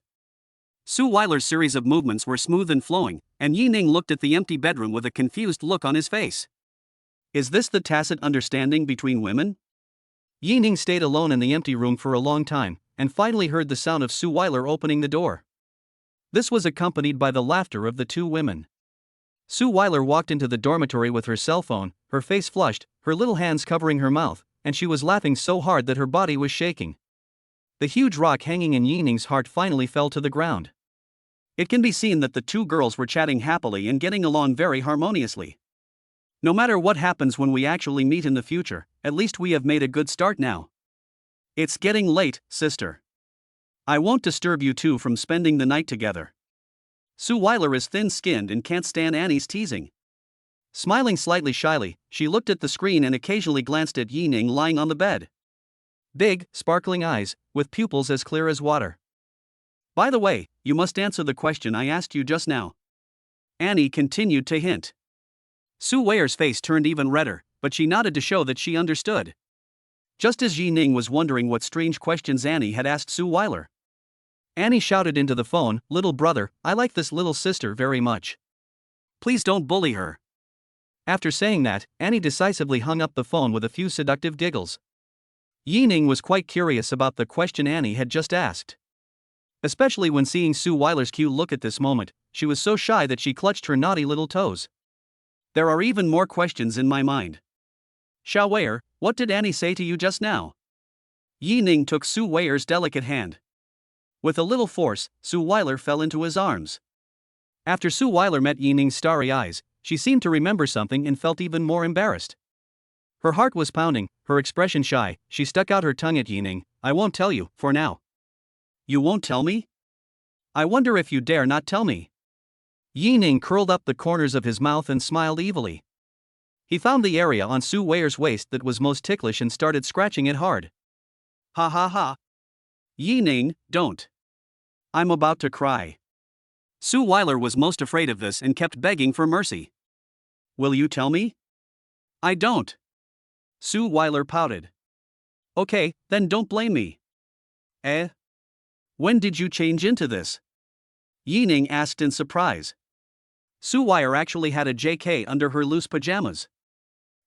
Suile's series of movements were smooth and flowing, and Yining looked at the empty bedroom with a confused look on his face. Is this the tacit understanding between women? Yining stayed alone in the empty room for a long time, and finally heard the sound of Suile opening the door. This was accompanied by the laughter of the two women. Suile walked into the dormitory with her cell phone, her face flushed, her little hands covering her mouth, and she was laughing so hard that her body was shaking. The huge rock hanging in Yining's heart finally fell to the ground. It can be seen that the two girls were chatting happily and getting along very harmoniously. No matter what happens when we actually meet in the future, at least we have made a good start now. It's getting late, sister. I won't disturb you two from spending the night together. Suile is thin-skinned and can't stand Annie's teasing. Smiling slightly shyly, she looked at the screen and occasionally glanced at Yining lying on the bed. Big, sparkling eyes, with pupils as clear as water. By the way, you must answer the question I asked you just now. Annie continued to hint. Suile's face turned even redder, but she nodded to show that she understood. Just as Yining was wondering what strange questions Annie had asked Suile, Annie shouted into the phone, "Little brother, I like this little sister very much. Please don't bully her." After saying that, Annie decisively hung up the phone with a few seductive giggles. Yining was quite curious about the question Annie had just asked. Especially when seeing Suile's cute look at this moment, she was so shy that she clutched her naughty little toes. There are even more questions in my mind. Suile, what did Annie say to you just now? Yining took Suile's delicate hand. With a little force, Suile fell into his arms. After Suile met Yining's starry eyes, she seemed to remember something and felt even more embarrassed. Her heart was pounding, her expression shy. She stuck out her tongue at Yining. "I won't tell you, for now." You won't tell me? I wonder if you dare not tell me. Yining curled up the corners of his mouth and smiled evilly. He found the area on Suile's waist that was most ticklish and started scratching it hard. Ha ha ha. Yining, don't. I'm about to cry. Suile was most afraid of this and kept begging for mercy. Will you tell me? I don't. Suile pouted. Okay, then don't blame me. Eh? When did you change into this? Yining asked in surprise. Suile actually had a JK under her loose pajamas.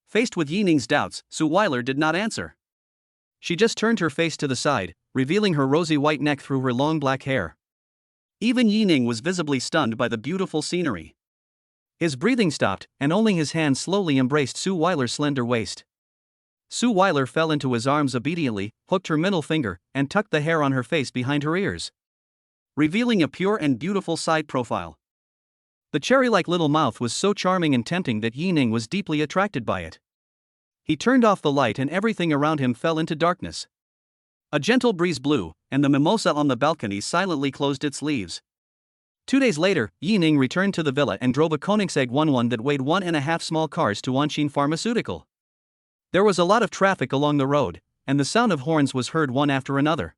Faced with Yining's doubts, Suile did not answer. She just turned her face to the side, revealing her rosy white neck through her long black hair. Even Yining was visibly stunned by the beautiful scenery. His breathing stopped, and only his hand slowly embraced Suile's slender waist. Suile fell into his arms obediently, hooked her middle finger, and tucked the hair on her face behind her ears, revealing a pure and beautiful side profile. The cherry-like little mouth was so charming and tempting that Yining was deeply attracted by it. He turned off the light and everything around him fell into darkness. A gentle breeze blew, and the mimosa on the balcony silently closed its leaves. 2 days later, Yining returned to the villa and drove a Koenigsegg 11 that weighed 1.5 small cars to Anshin Pharmaceutical. There was a lot of traffic along the road, and the sound of horns was heard one after another.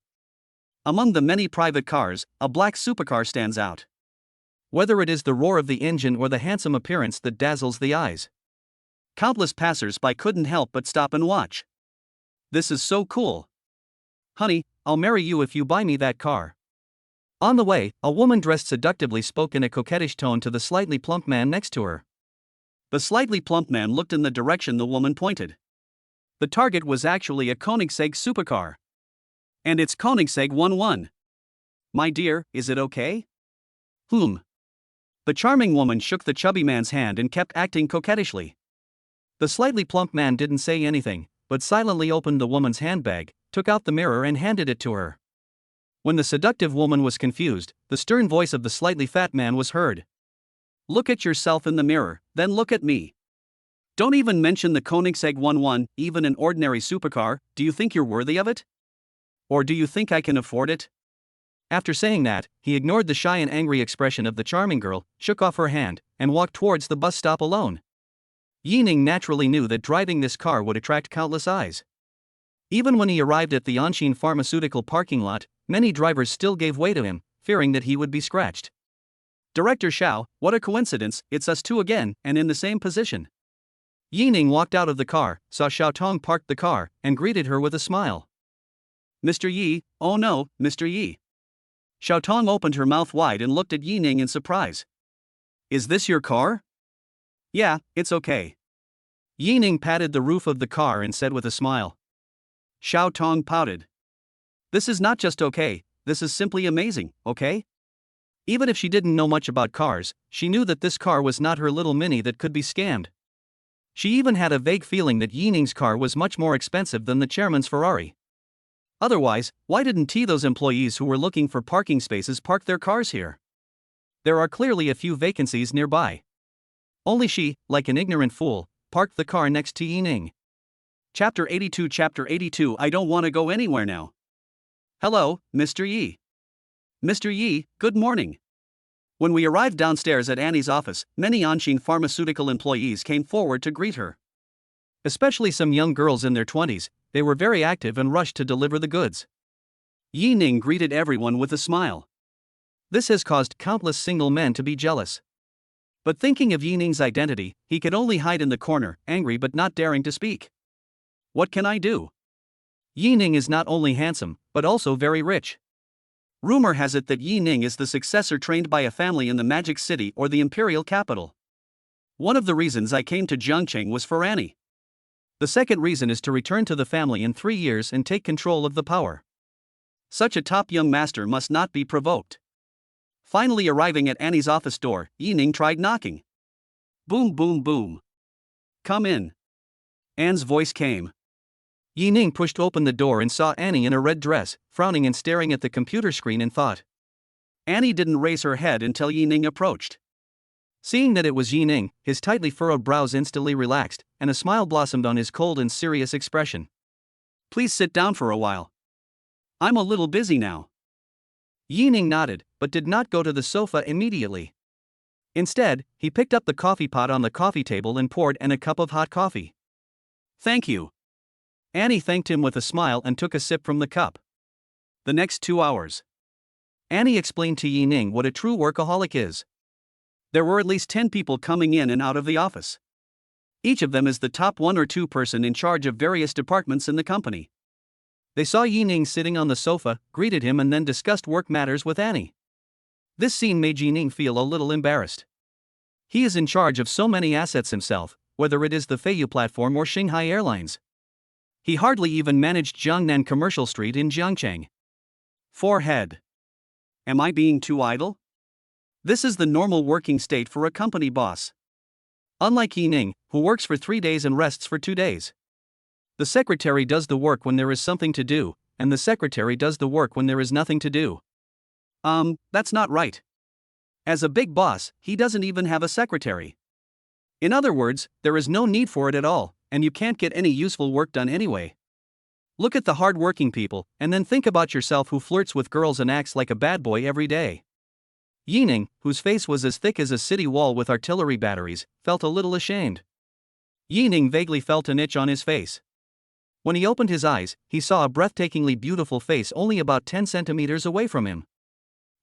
Among the many private cars, a black supercar stands out. Whether it is the roar of the engine or the handsome appearance that dazzles the eyes, countless passers-by couldn't help but stop and watch. This is so cool. Honey, I'll marry you if you buy me that car. On the way, a woman dressed seductively spoke in a coquettish tone to the slightly plump man next to her. The slightly plump man looked in the direction the woman pointed. The target was actually a Koenigsegg supercar. And it's Koenigsegg 11. My dear, is it okay? The charming woman shook the chubby man's hand and kept acting coquettishly. The slightly plump man didn't say anything, but silently opened the woman's handbag, took out the mirror and handed it to her. When the seductive woman was confused, the stern voice of the slightly fat man was heard. Look at yourself in the mirror, then look at me. Don't even mention the Koenigsegg 11, even an ordinary supercar. Do you think you're worthy of it? Or do you think I can afford it? After saying that, he ignored the shy and angry expression of the charming girl, shook off her hand, and walked towards the bus stop alone. Yining naturally knew that driving this car would attract countless eyes. Even when he arrived at the Anshin pharmaceutical parking lot, many drivers still gave way to him, fearing that he would be scratched. Director Xiao, what a coincidence, it's us two again, and in the same position. Yining walked out of the car, saw Xiao Tong parked the car, and greeted her with a smile. Mr. Yi, oh no, Mr. Yi. Xiao Tong opened her mouth wide and looked at Yining in surprise. Is this your car? Yeah, it's okay. Yining patted the roof of the car and said with a smile. Xiao Tong pouted. This is not just okay, this is simply amazing, okay? Even if she didn't know much about cars, she knew that this car was not her little mini that could be scammed. She even had a vague feeling that Yining's car was much more expensive than the chairman's Ferrari. Otherwise, why didn't those employees who were looking for parking spaces park their cars here? There are clearly a few vacancies nearby. Only she, like an ignorant fool, parked the car next to Yining. Chapter 82 I don't want to go anywhere now. Hello, Mr. Yi. Mr. Yi, good morning. When we arrived downstairs at Annie's office, many Anshin pharmaceutical employees came forward to greet her. Especially some young girls in their 20s, they were very active and rushed to deliver the goods. Yining greeted everyone with a smile. This has caused countless single men to be jealous. But thinking of Yining's identity, he could only hide in the corner, angry but not daring to speak. What can I do? Yining is not only handsome, but also very rich. Rumor has it that Yining is the successor trained by a family in the Magic City or the Imperial Capital. One of the reasons I came to Jiangcheng was for Annie. The second reason is to return to the family in 3 years and take control of the power. Such a top young master must not be provoked. Finally arriving at Annie's office door, Yining tried knocking. Boom boom boom. Come in. Anne's voice came. Yining pushed open the door and saw Annie in a red dress, frowning and staring at the computer screen in thought. Annie didn't raise her head until Yining approached. Seeing that it was Yining, his tightly furrowed brows instantly relaxed, and a smile blossomed on his cold and serious expression. Please sit down for a while. I'm a little busy now. Yining nodded, but did not go to the sofa immediately. Instead, he picked up the coffee pot on the coffee table and poured in a cup of hot coffee. Thank you. Annie thanked him with a smile and took a sip from the cup. The next 2 hours. Annie explained to Yining what a true workaholic is. There were at least 10 people coming in and out of the office. Each of them is the top 1 or 2 person in charge of various departments in the company. They saw Yining sitting on the sofa, greeted him and then discussed work matters with Annie. This scene made Yining feel a little embarrassed. He is in charge of so many assets himself, whether it is the Feiyu platform or Shanghai Airlines. He hardly even managed Jiangnan Commercial Street in Jiangcheng. Forehead. Am I being too idle? This is the normal working state for a company boss. Unlike Yining, who works for 3 days and rests for 2 days. The secretary does the work when there is something to do, and the secretary does the work when there is nothing to do. That's not right. As a big boss, he doesn't even have a secretary. In other words, there is no need for it at all, and you can't get any useful work done anyway. Look at the hard-working people, and then think about yourself who flirts with girls and acts like a bad boy every day. Yining, whose face was as thick as a city wall with artillery batteries, felt a little ashamed. Yining vaguely felt an itch on his face. When he opened his eyes, he saw a breathtakingly beautiful face only about 10 centimeters away from him,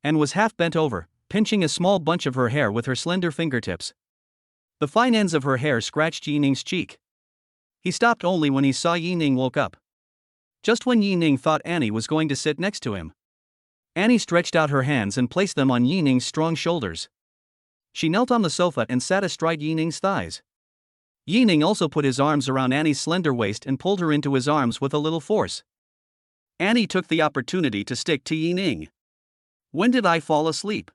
and was half bent over, pinching a small bunch of her hair with her slender fingertips. The fine ends of her hair scratched Yining's cheek. He stopped only when he saw Yining woke up. Just when Yining thought Annie was going to sit next to him, Annie stretched out her hands and placed them on Yining's strong shoulders. She knelt on the sofa and sat astride Yining's thighs. Yining also put his arms around Annie's slender waist and pulled her into his arms with a little force. Annie took the opportunity to stick to Yining. "When did I fall asleep?"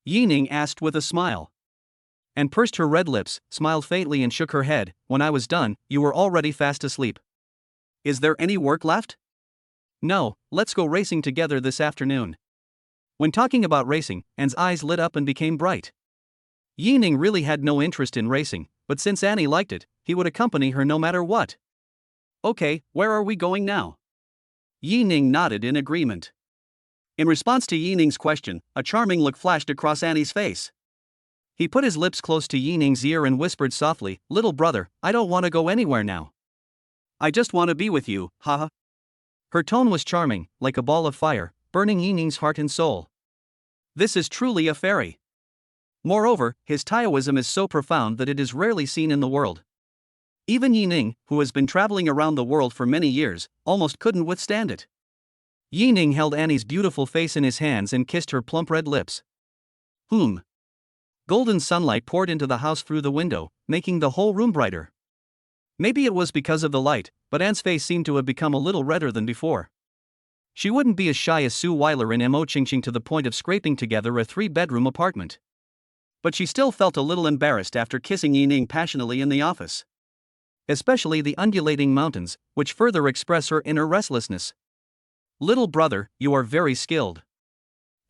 Yining asked with a smile, and pursed her red lips, smiled faintly and shook her head. "When I was done, you were already fast asleep. Is there any work left?" "No, let's go racing together this afternoon." When talking about racing, Anne's eyes lit up and became bright. Yining really had no interest in racing, but since Annie liked it, he would accompany her no matter what. "Okay, where are we going now?" Yining nodded in agreement. In response to Yining's question, a charming look flashed across Annie's face. He put his lips close to Yining's ear and whispered softly, "Little brother, I don't want to go anywhere now. I just want to be with you, haha." Her tone was charming, like a ball of fire, burning Yining's heart and soul. This is truly a fairy. Moreover, his Taoism is so profound that it is rarely seen in the world. Even Yining, who has been traveling around the world for many years, almost couldn't withstand it. Yining held Annie's beautiful face in his hands and kissed her plump red lips. Golden sunlight poured into the house through the window, making the whole room brighter. Maybe it was because of the light, but Anne's face seemed to have become a little redder than before. She wouldn't be as shy as Suile and Mo Qingqing to the point of scraping together a 3-bedroom apartment. But she still felt a little embarrassed after kissing Yining passionately in the office. Especially the undulating mountains, which further express her inner restlessness. "Little brother, you are very skilled."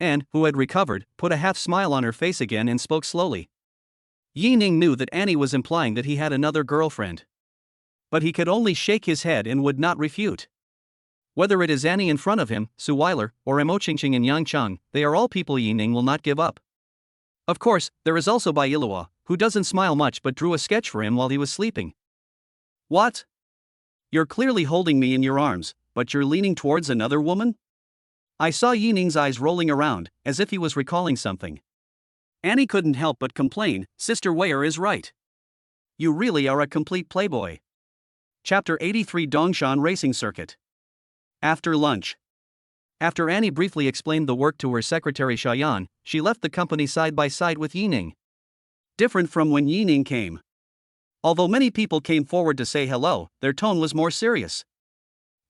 Anne, who had recovered, put a half smile on her face again and spoke slowly. Yining knew that Annie was implying that he had another girlfriend. But he could only shake his head and would not refute. Whether it is Annie in front of him, Suile, or Mo Qingqing and Yang Cheng, they are all people Yining will not give up. Of course, there is also Bai Yilua, who doesn't smile much but drew a sketch for him while he was sleeping. "What? You're clearly holding me in your arms, but you're leaning towards another woman?" I saw Yining's eyes rolling around, as if he was recalling something. Annie couldn't help but complain, "Sister Wei is right. You really are a complete playboy." Chapter 83 Dongshan Racing Circuit. After lunch. After Annie briefly explained the work to her secretary Shayan, she left the company side by side with Yining. Different from when Yining came. Although many people came forward to say hello, their tone was more serious.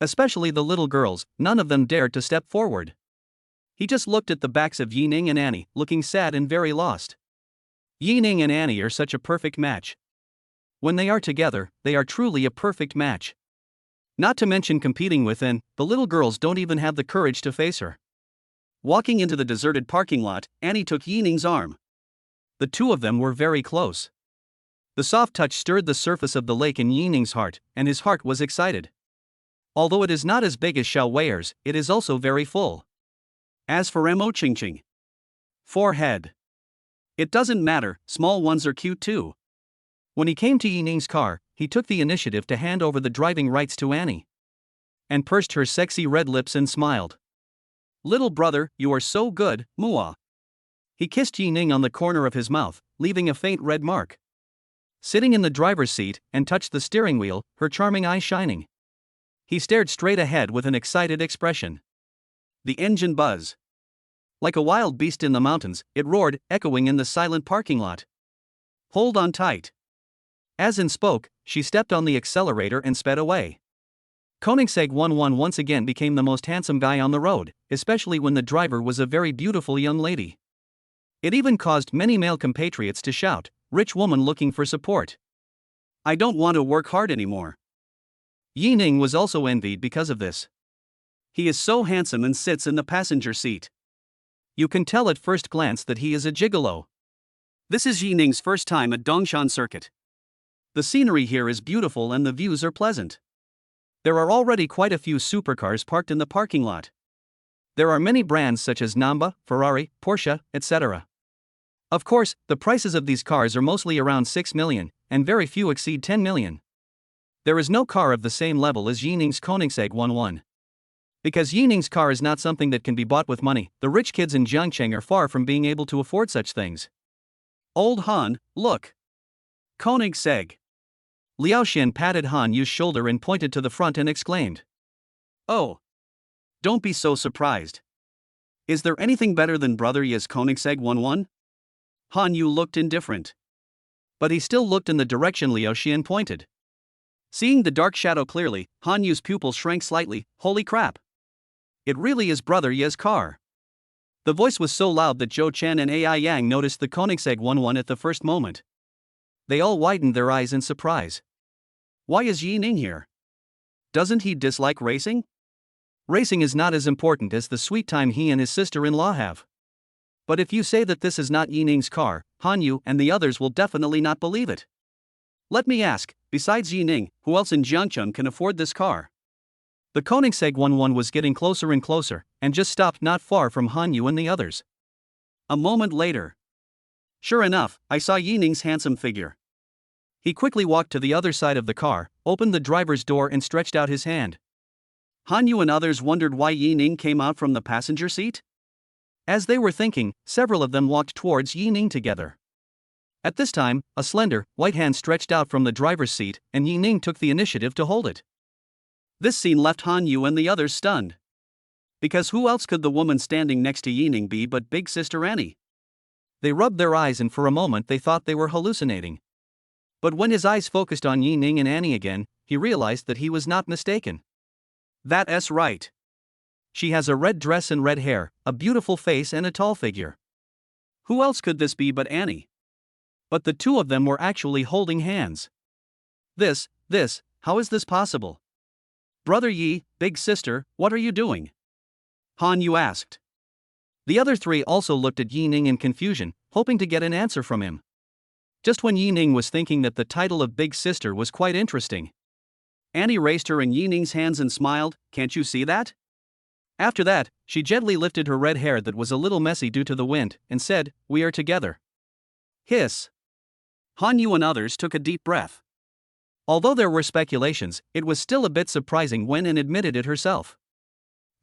Especially the little girls, none of them dared to step forward. He just looked at the backs of Yining and Annie, looking sad and very lost. Yining and Annie are such a perfect match. When they are together, they are truly a perfect match. Not to mention competing within, the little girls don't even have the courage to face her. Walking into the deserted parking lot, Annie took Yining's arm. The two of them were very close. The soft touch stirred the surface of the lake in Yining's heart, and his heart was excited. Although it is not as big as Xiao Wei's, it is also very full. As for Mo Qingqing, forehead. It doesn't matter, small ones are cute too. When he came to Yining's car, he took the initiative to hand over the driving rights to Annie. And pursed her sexy red lips and smiled. "Little brother, you are so good, Mua." He kissed Yining on the corner of his mouth, leaving a faint red mark. Sitting in the driver's seat, and touched the steering wheel, her charming eyes shining. He stared straight ahead with an excited expression. The engine buzzed. Like a wild beast in the mountains, it roared, echoing in the silent parking lot. "Hold on tight." As in spoke, she stepped on the accelerator and sped away. Koenigsegg 11 once again became the most handsome guy on the road, especially when the driver was a very beautiful young lady. It even caused many male compatriots to shout, "Rich woman looking for support. I don't want to work hard anymore." Yining was also envied because of this. He is so handsome and sits in the passenger seat. You can tell at first glance that he is a gigolo. This is Yining's first time at Dongshan Circuit. The scenery here is beautiful and the views are pleasant. There are already quite a few supercars parked in the parking lot. There are many brands such as Namba, Ferrari, Porsche, etc. Of course, the prices of these cars are mostly around 6 million, and very few exceed 10 million. There is no car of the same level as Yining's Koenigsegg 11. Because Yining's car is not something that can be bought with money, the rich kids in Jiangcheng are far from being able to afford such things. Old Han, look. Koenigsegg. Liao Xin patted Han Yu's shoulder and pointed to the front and exclaimed. Oh. Don't be so surprised. Is there anything better than Brother Yi's Koenigsegg 11? Han Yu looked indifferent. But he still looked in the direction Liao Xin pointed. Seeing the dark shadow clearly, Han Yu's pupil shrank slightly. Holy crap. It really is Brother Yi's car. The voice was so loud that Zhou Chen and Ai Yang noticed the Koenigsegg 11 at the first moment. They all widened their eyes in surprise. Why is Yining here? Doesn't he dislike racing? Racing is not as important as the sweet time he and his sister-in-law have. But if you say that this is not Yining's car, Han Yu and the others will definitely not believe it. Let me ask, besides Yining, who else in Jiangcheng can afford this car? The Koenigsegg 11 was getting closer and closer, and just stopped not far from Han Yu and the others. A moment later. Sure enough, I saw Yining's handsome figure. He quickly walked to the other side of the car, opened the driver's door and stretched out his hand. Han Yu and others wondered why Yining came out from the passenger seat. As they were thinking, several of them walked towards Yining together. At this time, a slender, white hand stretched out from the driver's seat, and Yining took the initiative to hold it. This scene left Han Yu and the others stunned. Because who else could the woman standing next to Yining be but Big Sister Annie? They rubbed their eyes and for a moment they thought they were hallucinating. But when his eyes focused on Yining and Annie again, he realized that he was not mistaken. That's right. She has a red dress and red hair, a beautiful face and a tall figure. Who else could this be but Annie? But the two of them were actually holding hands. How is this possible? Brother Yi, Big Sister, what are you doing? Han Yu asked. The other three also looked at Yining in confusion, hoping to get an answer from him. Just when Yining was thinking that the title of Big Sister was quite interesting, Annie raised her in Yining's hands and smiled, can't you see that? After that, she gently lifted her red hair that was a little messy due to the wind, and said, "We are together." Hiss. Han Yu and others took a deep breath. Although there were speculations, it was still a bit surprising when Anne admitted it herself.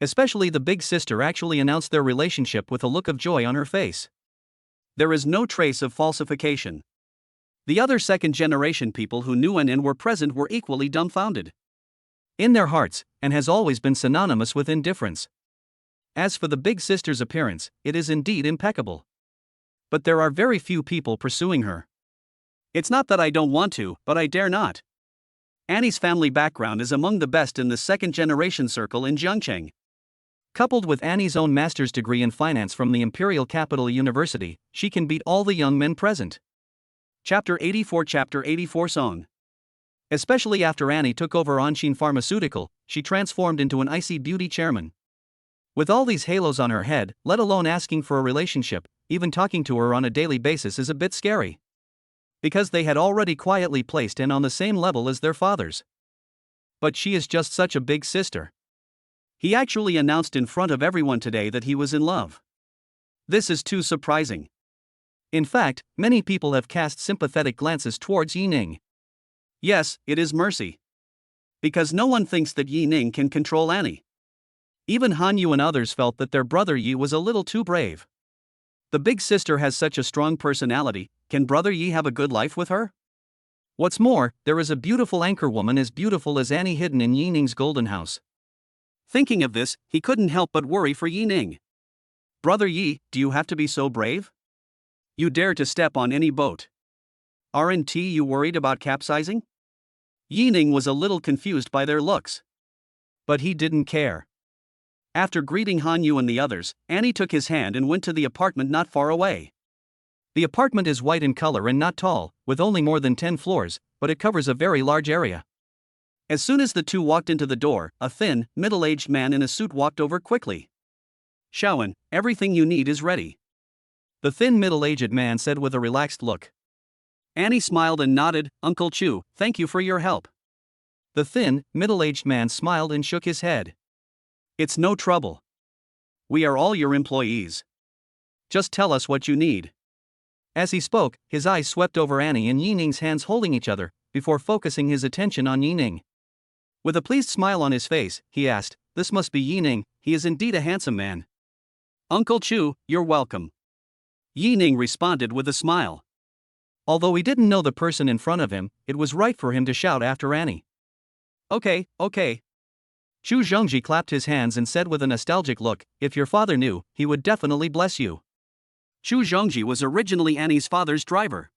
Especially the Big Sister actually announced their relationship with a look of joy on her face. There is no trace of falsification. The other second-generation people who knew Anne and were present were equally dumbfounded. In their hearts, Anne has always been synonymous with indifference. As for the Big Sister's appearance, it is indeed impeccable. But there are very few people pursuing her. It's not that I don't want to, but I dare not. Annie's family background is among the best in the second-generation circle in Jiangcheng. Coupled with Annie's own master's degree in finance from the Imperial Capital University, she can beat all the young men present. Chapter 84 Song. Especially after Annie took over Anshin Pharmaceutical, she transformed into an icy beauty chairman. With all these halos on her head, let alone asking for a relationship, even talking to her on a daily basis is a bit scary. Because they had already quietly placed Anne on the same level as their fathers. But she is just such a big sister. He actually announced in front of everyone today that he was in love. This is too surprising. In fact, many people have cast sympathetic glances towards Yining. Yes, it is mercy. Because no one thinks that Yining can control Annie. Even Han Yu and others felt that their brother Yi was a little too brave. The Big Sister has such a strong personality, can brother Yi have a good life with her? What's more, there is a beautiful anchor woman as beautiful as Annie hidden in Yining's golden house. Thinking of this, he couldn't help but worry for Yining. Brother Yi, do you have to be so brave? You dare to step on any boat. Aren't you worried about capsizing? Yining was a little confused by their looks. But he didn't care. After greeting Han Yu and the others, Annie took his hand and went to the apartment not far away. The apartment is white in color and not tall, with only more than 10 floors, but it covers a very large area. As soon as the two walked into the door, a thin, middle-aged man in a suit walked over quickly. Shaoan, everything you need is ready. The thin middle-aged man said with a relaxed look. Annie smiled and nodded, Uncle Chu, thank you for your help. The thin, middle-aged man smiled and shook his head. It's no trouble. We are all your employees. Just tell us what you need. As he spoke, his eyes swept over Annie and Yining's hands holding each other, before focusing his attention on Yining. With a pleased smile on his face, he asked, "This must be Yining, he is indeed a handsome man." "Uncle Chu, you're welcome," Yining responded with a smile. Although he didn't know the person in front of him, it was right for him to shout after Annie. Okay. Chu Zhongji clapped his hands and said with a nostalgic look, "If your father knew, he would definitely bless you." Chu Zhongji was originally Annie's father's driver.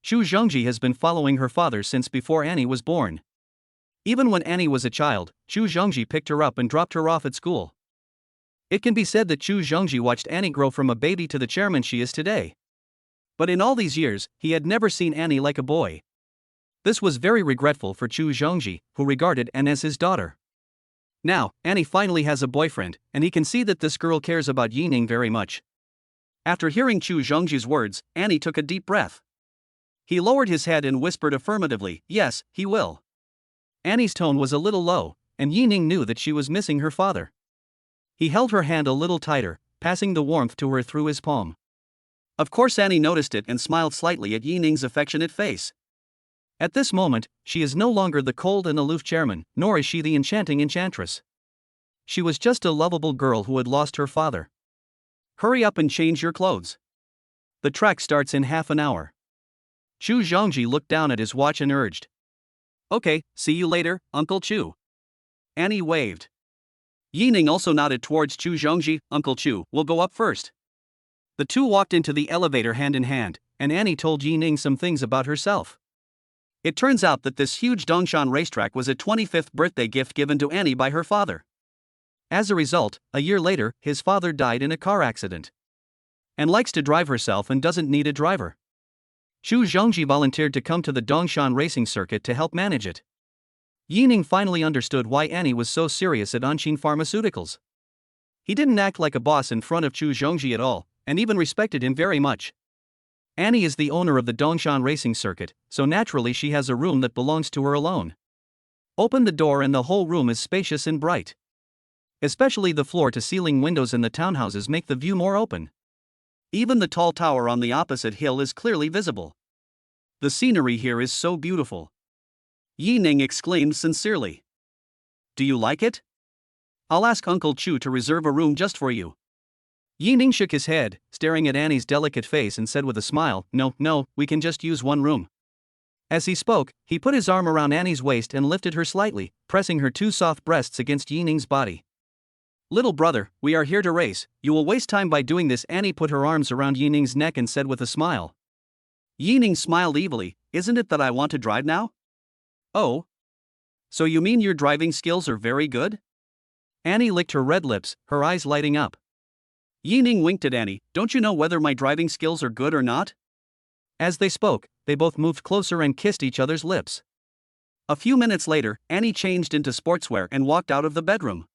Chu Zhongji has been following her father since before Annie was born. Even when Annie was a child, Chu Zhongji picked her up and dropped her off at school. It can be said that Chu Zhongji watched Annie grow from a baby to the chairman she is today. But in all these years, he had never seen Annie like a boy. This was very regretful for Chu Zhongji, who regarded Annie as his daughter. Now, Annie finally has a boyfriend, and he can see that this girl cares about Yining very much. After hearing Chu Zhongji's words, Annie took a deep breath. He lowered his head and whispered affirmatively, "Yes, he will." Annie's tone was a little low, and Yining knew that she was missing her father. He held her hand a little tighter, passing the warmth to her through his palm. Of course, Annie noticed it and smiled slightly at Yining's affectionate face. At this moment, she is no longer the cold and aloof chairman, nor is she the enchanting enchantress. She was just a lovable girl who had lost her father. "Hurry up and change your clothes. The track starts in half an hour." Chu Zhongji looked down at his watch and urged. "Okay, see you later, Uncle Chu." Annie waved. Yining also nodded towards Chu Zhongji. "Uncle Chu, we'll go up first." The two walked into the elevator hand in hand, and Annie told Yining some things about herself. It turns out that this huge Dongshan racetrack was a 25th birthday gift given to Annie by her father. As a result, a year later, his father died in a car accident. And likes to drive herself and doesn't need a driver. Chu Zhongji volunteered to come to the Dongshan racing circuit to help manage it. Yining finally understood why Annie was so serious at Anshin Pharmaceuticals. He didn't act like a boss in front of Chu Zhongji at all, and even respected him very much. Annie is the owner of the Dongshan racing circuit, so naturally she has a room that belongs to her alone. Open the door and the whole room is spacious and bright. Especially the floor-to-ceiling windows in the townhouses make the view more open. Even the tall tower on the opposite hill is clearly visible. The scenery here is so beautiful. Yining exclaimed sincerely. "Do you like it? I'll ask Uncle Chu to reserve a room just for you." Yining shook his head, staring at Annie's delicate face and said with a smile, No, we can just use one room." As he spoke, he put his arm around Annie's waist and lifted her slightly, pressing her two soft breasts against Yining's body. "Little brother, we are here to race, you will waste time by doing this." Annie put her arms around Yining's neck and said with a smile. Yining smiled evilly. "Isn't it that I want to drive now?" "Oh? So you mean your driving skills are very good?" Annie licked her red lips, her eyes lighting up. Yining winked at Annie. "Don't you know whether my driving skills are good or not?" As they spoke, they both moved closer and kissed each other's lips. A few minutes later, Annie changed into sportswear and walked out of the bedroom.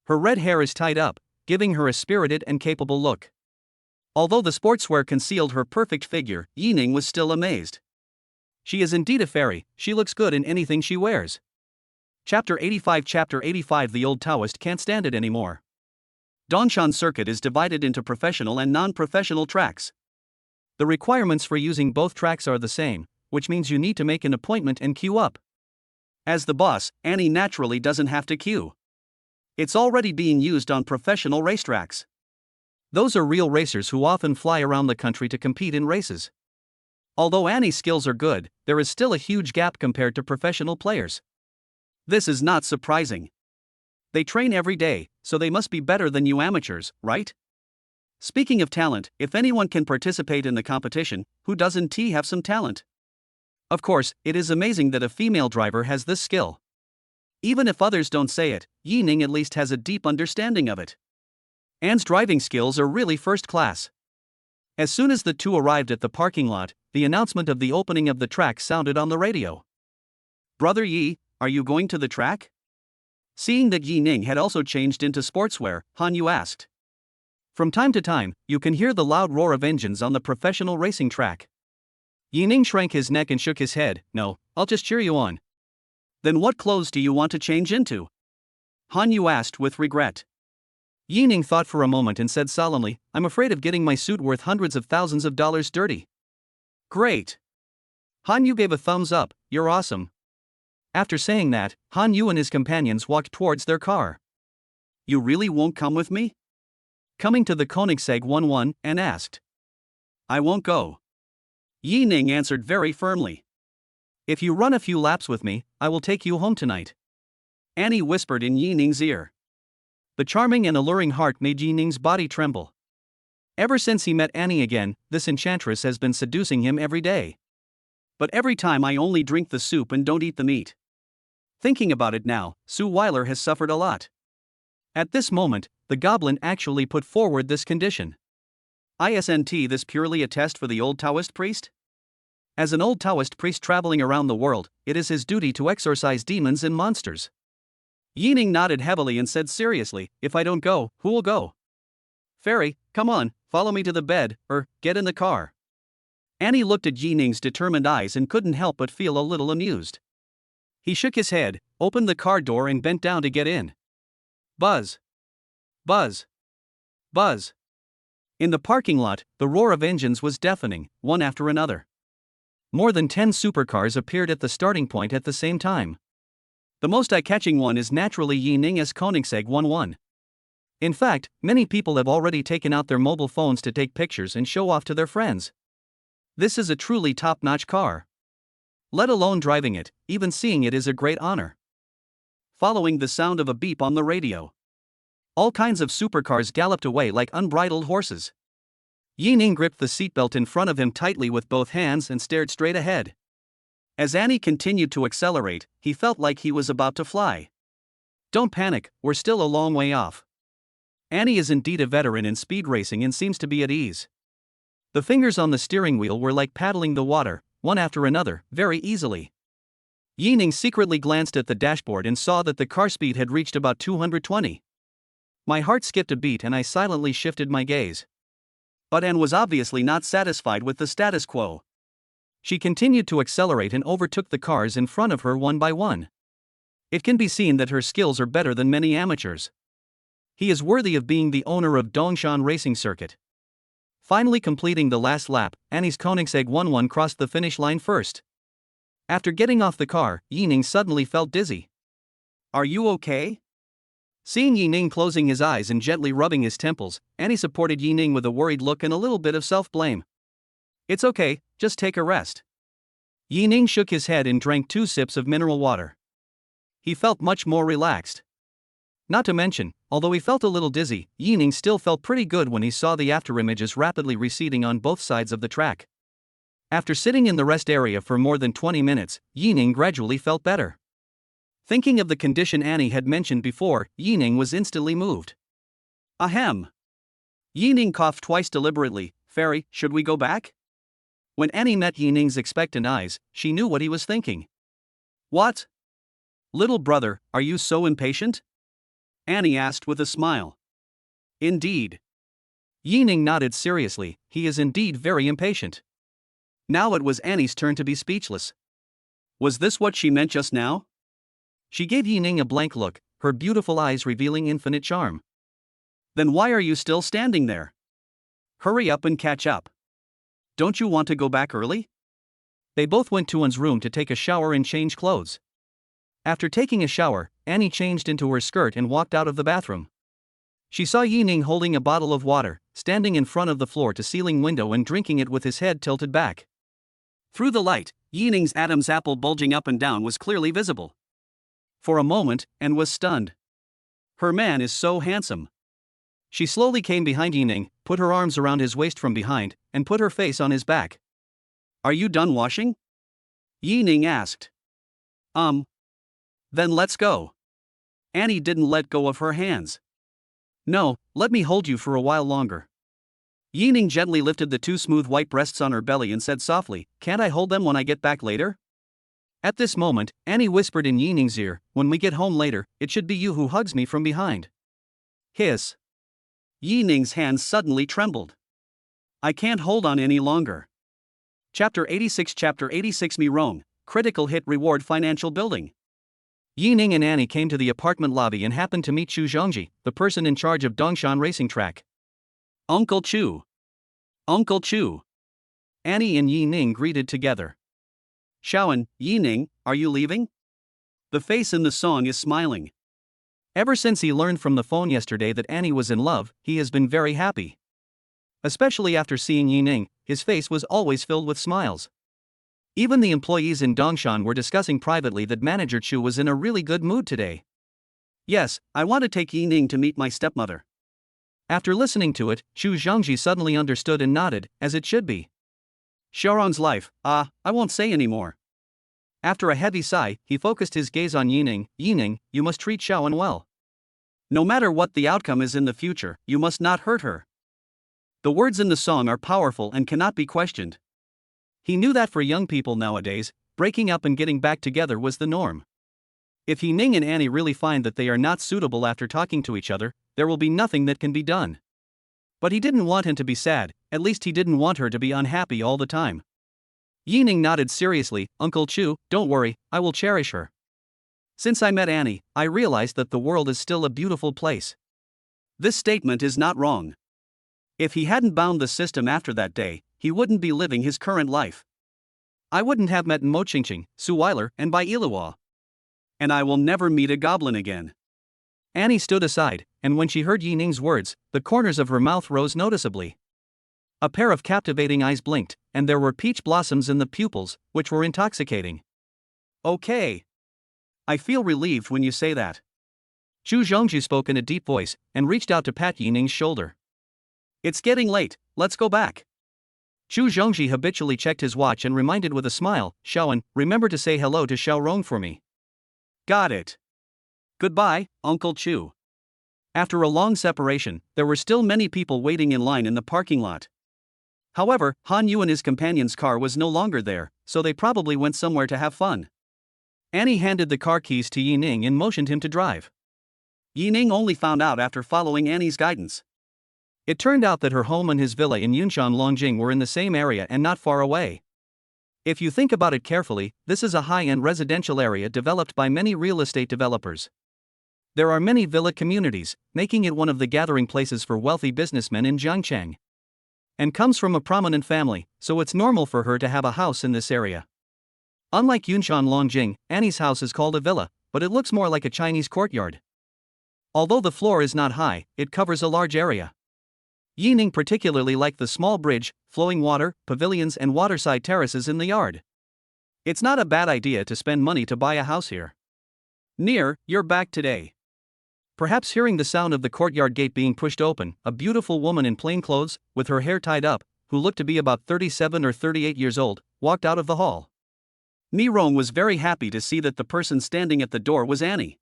Her red hair is tied up, giving her a spirited and capable look. Although the sportswear concealed her perfect figure, Yining was still amazed. She is indeed a fairy, she looks good in anything she wears. Chapter 85 The old Taoist can't stand it anymore. Dongshan Circuit is divided into professional and non-professional tracks. The requirements for using both tracks are the same, which means you need to make an appointment and queue up. As the boss, Annie naturally doesn't have to queue. It's already being used on professional racetracks. Those are real racers who often fly around the country to compete in races. Although Annie's skills are good, there is still a huge gap compared to professional players. This is not surprising. They train every day, so they must be better than you amateurs, right? Speaking of talent, if anyone can participate in the competition, who doesn't have some talent? Of course, it is amazing that a female driver has this skill. Even if others don't say it, Yining at least has a deep understanding of it. Anne's driving skills are really first class. As soon as the two arrived at the parking lot, the announcement of the opening of the track sounded on the radio. "Brother Yi, are you going to the track?" Seeing that Yining had also changed into sportswear, Han Yu asked. From time to time, you can hear the loud roar of engines on the professional racing track. Yining shrank his neck and shook his head. "No, I'll just cheer you on." "Then what clothes do you want to change into?" Han Yu asked with regret. Yining thought for a moment and said solemnly, "I'm afraid of getting my suit worth hundreds of thousands of dollars dirty." "Great. Han Yu gave a thumbs up, "You're awesome." After saying that, Han Yu and his companions walked towards their car. You really won't come with me? Coming to the Koenigsegg 11, and asked. I won't go. Yi Ning answered very firmly. If you run a few laps with me, I will take you home tonight. Annie whispered in Yi Ning's ear. The charming and alluring heart made Yi Ning's body tremble. Ever since he met Annie again, this enchantress has been seducing him every day. But every time I only drink the soup and don't eat the meat. Thinking about it now, Suile has suffered a lot. At this moment, the goblin actually put forward this condition. Isn't this purely a test for the old Taoist priest? As an old Taoist priest traveling around the world, it is his duty to exorcise demons and monsters. Yi Ning nodded heavily and said seriously, if I don't go, who will go? Fairy, come on, follow me to the bed, or get in the car. Annie looked at Yi Ning's determined eyes and couldn't help but feel a little amused. He shook his head, opened the car door and bent down to get in. Buzz. Buzz. Buzz. In the parking lot, the roar of engines was deafening, one after another. More than 10 supercars appeared at the starting point at the same time. The most eye-catching one is naturally Yi Ning's Koenigsegg 11. In fact, many people have already taken out their mobile phones to take pictures and show off to their friends. This is a truly top-notch car. Let alone driving it, even seeing it is a great honor. Following the sound of a beep on the radio, all kinds of supercars galloped away like unbridled horses. Yi Ning gripped the seatbelt in front of him tightly with both hands and stared straight ahead. As Annie continued to accelerate, he felt like he was about to fly. Don't panic, we're still a long way off. Annie is indeed a veteran in speed racing and seems to be at ease. The fingers on the steering wheel were like paddling the water, one after another, very easily. Yi Ning secretly glanced at the dashboard and saw that the car speed had reached about 220. My heart skipped a beat and I silently shifted my gaze. But Anne was obviously not satisfied with the status quo. She continued to accelerate and overtook the cars in front of her one by one. It can be seen that her skills are better than many amateurs. He is worthy of being the owner of Dongshan Racing Circuit. Finally completing the last lap, Annie's Koenigsegg 11 crossed the finish line first. After getting off the car, Yi Ning suddenly felt dizzy. Are you okay? Seeing Yi Ning closing his eyes and gently rubbing his temples, Annie supported Yi Ning with a worried look and a little bit of self-blame. It's okay, just take a rest. Yi Ning shook his head and drank 2 sips of mineral water. He felt much more relaxed. Not to mention, although he felt a little dizzy, Yi Ning still felt pretty good when he saw the afterimages rapidly receding on both sides of the track. After sitting in the rest area for more than 20 minutes, Yi Ning gradually felt better. Thinking of the condition Annie had mentioned before, Yi Ning was instantly moved. Ahem. Yi Ning coughed twice deliberately. Fairy, should we go back? When Annie met Yi Ning's expectant eyes, she knew what he was thinking. What? Little brother, are you so impatient? Annie asked with a smile. Indeed. Yi Ning nodded seriously, he is indeed very impatient. Now it was Annie's turn to be speechless. Was this what she meant just now? She gave Yi Ning a blank look, her beautiful eyes revealing infinite charm. Then why are you still standing there? Hurry up and catch up. Don't you want to go back early? They both went to Anne's room to take a shower and change clothes. After taking a shower, Annie changed into her skirt and walked out of the bathroom. She saw Yi Ning holding a bottle of water, standing in front of the floor-to-ceiling window and drinking it with his head tilted back. Through the light, Yi Ning's Adam's apple bulging up and down was clearly visible. For a moment, Anne was stunned. Her man is so handsome. She slowly came behind Yi Ning, put her arms around his waist from behind, and put her face on his back. Are you done washing? Yi Ning asked. Then let's go. Annie didn't let go of her hands. No, let me hold you for a while longer. Yi Ning gently lifted the 2 smooth white breasts on her belly and said softly, can't I hold them when I get back later? At this moment, Annie whispered in Yi Ning's ear, when we get home later, it should be you who hugs me from behind. Hiss. Yi Ning's hands suddenly trembled. I can't hold on any longer. Chapter 86 Me Wrong, Critical Hit Reward Financial Building. Yi Ning and Annie came to the apartment lobby and happened to meet Chu Zhongji, the person in charge of Dongshan Racing Track. Uncle Chu. Uncle Chu. Annie and Yi Ning greeted together. Xiaoan, Yining, are you leaving? The face in the song is smiling. Ever since he learned from the phone yesterday that Annie was in love, he has been very happy. Especially after seeing Yining, his face was always filled with smiles. Even the employees in Dongshan were discussing privately that Manager Chu was in a really good mood today. Yes, I want to take Yining to meet my stepmother. After listening to it, Chu Zhongji suddenly understood and nodded, as it should be. Xiaoran's life, I won't say any more. After a heavy sigh, he focused his gaze on Yining. Yining, you must treat Xiaoan well. No matter what the outcome is in the future, you must not hurt her. The words in the song are powerful and cannot be questioned. He knew that for young people nowadays, breaking up and getting back together was the norm. If Yining and Annie really find that they are not suitable after talking to each other, there will be nothing that can be done. But he didn't want him to be sad, at least he didn't want her to be unhappy all the time. Yining nodded seriously. Uncle Chu, don't worry, I will cherish her. Since I met Annie, I realized that the world is still a beautiful place. This statement is not wrong. If he hadn't bound the system after that day, he wouldn't be living his current life. I wouldn't have met Mo Qingqing, Suile, and Bai Iluo. And I will never meet a goblin again. Annie stood aside, and when she heard Yining's words, the corners of her mouth rose noticeably. A pair of captivating eyes blinked, and there were peach blossoms in the pupils, which were intoxicating. Okay. I feel relieved when you say that. Chu Zhongju spoke in a deep voice, and reached out to pat Yining's shoulder. It's getting late, let's go back. Chu Zhongji habitually checked his watch and reminded with a smile, Xiaoan, remember to say hello to Xiaorong for me. Got it. Goodbye, Uncle Chu. After a long separation, there were still many people waiting in line in the parking lot. However, Han Yu and his companion's car was no longer there, so they probably went somewhere to have fun. Annie handed the car keys to Yining and motioned him to drive. Yining only found out after following Annie's guidance. It turned out that her home and his villa in Yunshan Longjing were in the same area and not far away. If you think about it carefully, this is a high-end residential area developed by many real estate developers. There are many villa communities, making it one of the gathering places for wealthy businessmen in Jiangcheng. And comes from a prominent family, so it's normal for her to have a house in this area. Unlike Yunshan Longjing, Annie's house is called a villa, but it looks more like a Chinese courtyard. Although the floor is not high, it covers a large area. Yining particularly liked the small bridge, flowing water, pavilions and waterside terraces in the yard. It's not a bad idea to spend money to buy a house here. Near, you're back today. Perhaps hearing the sound of the courtyard gate being pushed open, a beautiful woman in plain clothes, with her hair tied up, who looked to be about 37 or 38 years old, walked out of the hall. Mi Rong was very happy to see that the person standing at the door was Annie.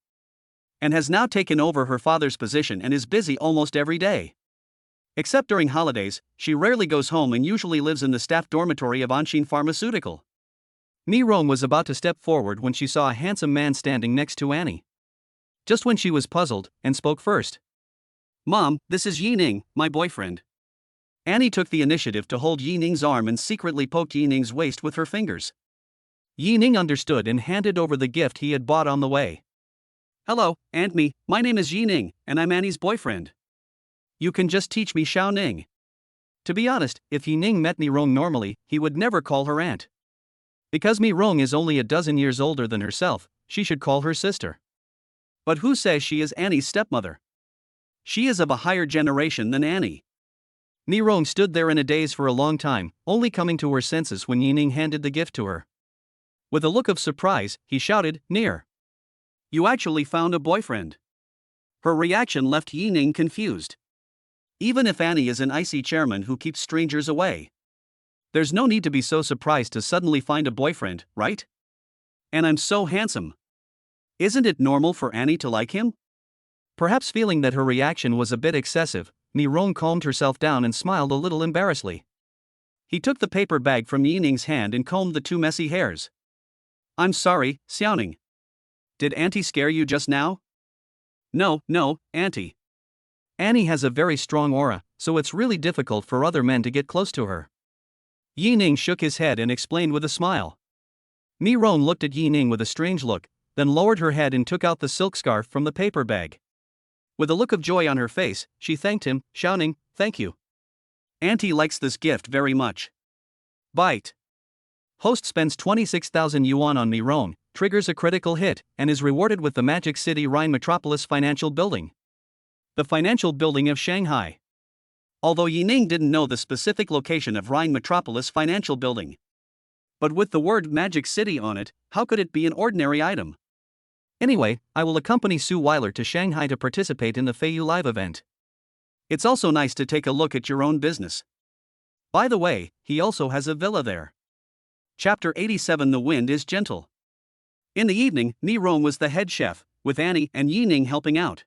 And has now taken over her father's position and is busy almost every day. Except during holidays, she rarely goes home and usually lives in the staff dormitory of Anshin Pharmaceutical. Mi Rong was about to step forward when she saw a handsome man standing next to Annie. Just when she was puzzled, and spoke first. Mom, this is Yining, my boyfriend. Annie took the initiative to hold Yining's arm and secretly poked Yining's waist with her fingers. Yining understood and handed over the gift he had bought on the way. Hello, Aunt Mi, my name is Yining, and I'm Annie's boyfriend. You can just teach me Xiao Ning. To be honest, if Yining met Mi Rong normally, he would never call her aunt. Because Mi Rong is only a dozen years older than herself, she should call her sister. But who says she is Annie's stepmother? She is of a higher generation than Annie. Mi Rong stood there in a daze for a long time, only coming to her senses when Yining handed the gift to her. With a look of surprise, he shouted, "Near! You actually found a boyfriend." Her reaction left Yining confused. Even if Annie is an IC chairman who keeps strangers away, there's no need to be so surprised to suddenly find a boyfriend, right? And I'm so handsome. Isn't it normal for Annie to like him? Perhaps feeling that her reaction was a bit excessive, Mi Rong calmed herself down and smiled a little embarrassedly. He took the paper bag from Yining's hand and combed the two messy hairs. I'm sorry, Xiaoning. Did Auntie scare you just now? No, Auntie. Annie has a very strong aura, so it's really difficult for other men to get close to her. Yining shook his head and explained with a smile. Mi Rong looked at Yining with a strange look, then lowered her head and took out the silk scarf from the paper bag. With a look of joy on her face, she thanked him, Xiaoning, thank you. Auntie likes this gift very much. Bite. Host spends 26,000 yuan on Mi Rong, triggers a critical hit, and is rewarded with the Magic City Rhine Metropolis Financial Building. The Financial Building of Shanghai. Although Yining didn't know the specific location of Rhine Metropolis Financial Building. But with the word Magic City on it, how could it be an ordinary item? Anyway, I will accompany Suile to Shanghai to participate in the Feiyu Live event. It's also nice to take a look at your own business. By the way, he also has a villa there. Chapter 87 The Wind is Gentle. In the evening, Mi Rong was the head chef, with Annie and Yining helping out.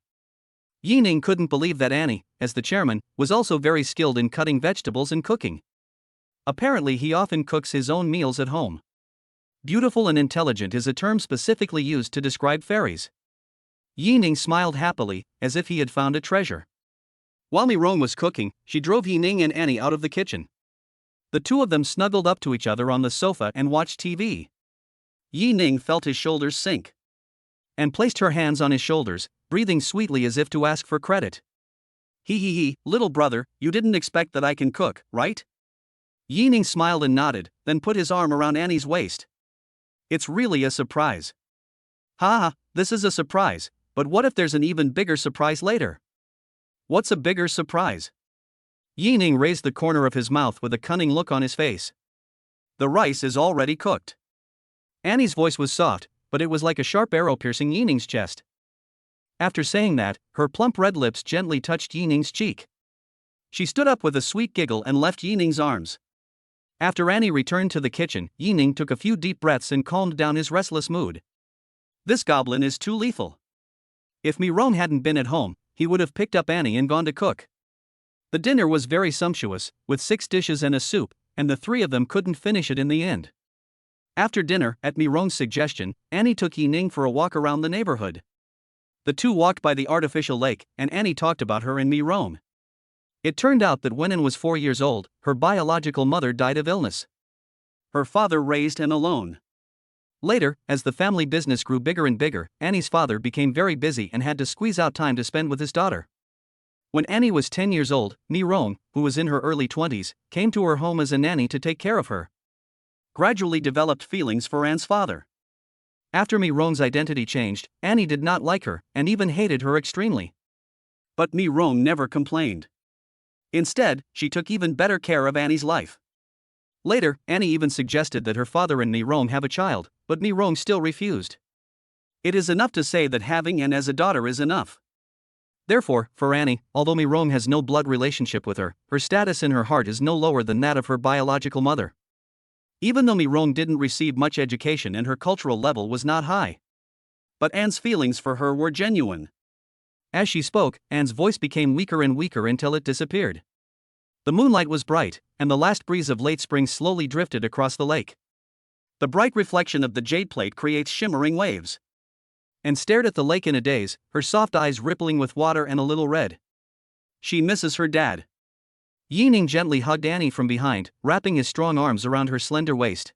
Yining couldn't believe that Annie, as the chairman, was also very skilled in cutting vegetables and cooking. Apparently he often cooks his own meals at home. Beautiful and intelligent is a term specifically used to describe fairies. Yining smiled happily, as if he had found a treasure. While Mi Rong was cooking, she drove Yining and Annie out of the kitchen. The two of them snuggled up to each other on the sofa and watched TV. Yining felt his shoulders sink. And placed her hands on his shoulders, breathing sweetly as if to ask for credit. He, little brother, you didn't expect that I can cook, right? Yining smiled and nodded, then put his arm around Annie's waist. It's really a surprise. Ha, this is a surprise, but what if there's an even bigger surprise later? What's a bigger surprise? Yining raised the corner of his mouth with a cunning look on his face. The rice is already cooked. Annie's voice was soft, but it was like a sharp arrow piercing Yining's chest. After saying that, her plump red lips gently touched Yining's cheek. She stood up with a sweet giggle and left Yining's arms. After Annie returned to the kitchen, Yining took a few deep breaths and calmed down his restless mood. This goblin is too lethal. If Mi Rong hadn't been at home, he would have picked up Annie and gone to cook. The dinner was very sumptuous, with 6 dishes and a soup, and the 3 of them couldn't finish it in the end. After dinner, at Mi Rong's suggestion, Annie took Yining for a walk around the neighborhood. The two walked by the artificial lake, and Annie talked about her and Mi Rong. It turned out that when Annie was 4 years old, her biological mother died of illness. Her father raised Annie alone. Later, as the family business grew bigger and bigger, Annie's father became very busy and had to squeeze out time to spend with his daughter. When Annie was 10 years old, Mi Rong, who was in her early 20s, came to her home as a nanny to take care of her. Gradually developed feelings for Anne's father. After Mi Rong's identity changed, Annie did not like her, and even hated her extremely. But Mi Rong never complained. Instead, she took even better care of Annie's life. Later, Annie even suggested that her father and Mi Rong have a child, but Mi Rong still refused. It is enough to say that having Anne as a daughter is enough. Therefore, for Annie, although Mi Rong has no blood relationship with her, her status in her heart is no lower than that of her biological mother. Even though Mi Rong didn't receive much education and her cultural level was not high. But Anne's feelings for her were genuine. As she spoke, Anne's voice became weaker and weaker until it disappeared. The moonlight was bright, and the last breeze of late spring slowly drifted across the lake. The bright reflection of the jade plate creates shimmering waves. Anne stared at the lake in a daze, her soft eyes rippling with water and a little red. She misses her dad. Yining gently hugged Annie from behind, wrapping his strong arms around her slender waist.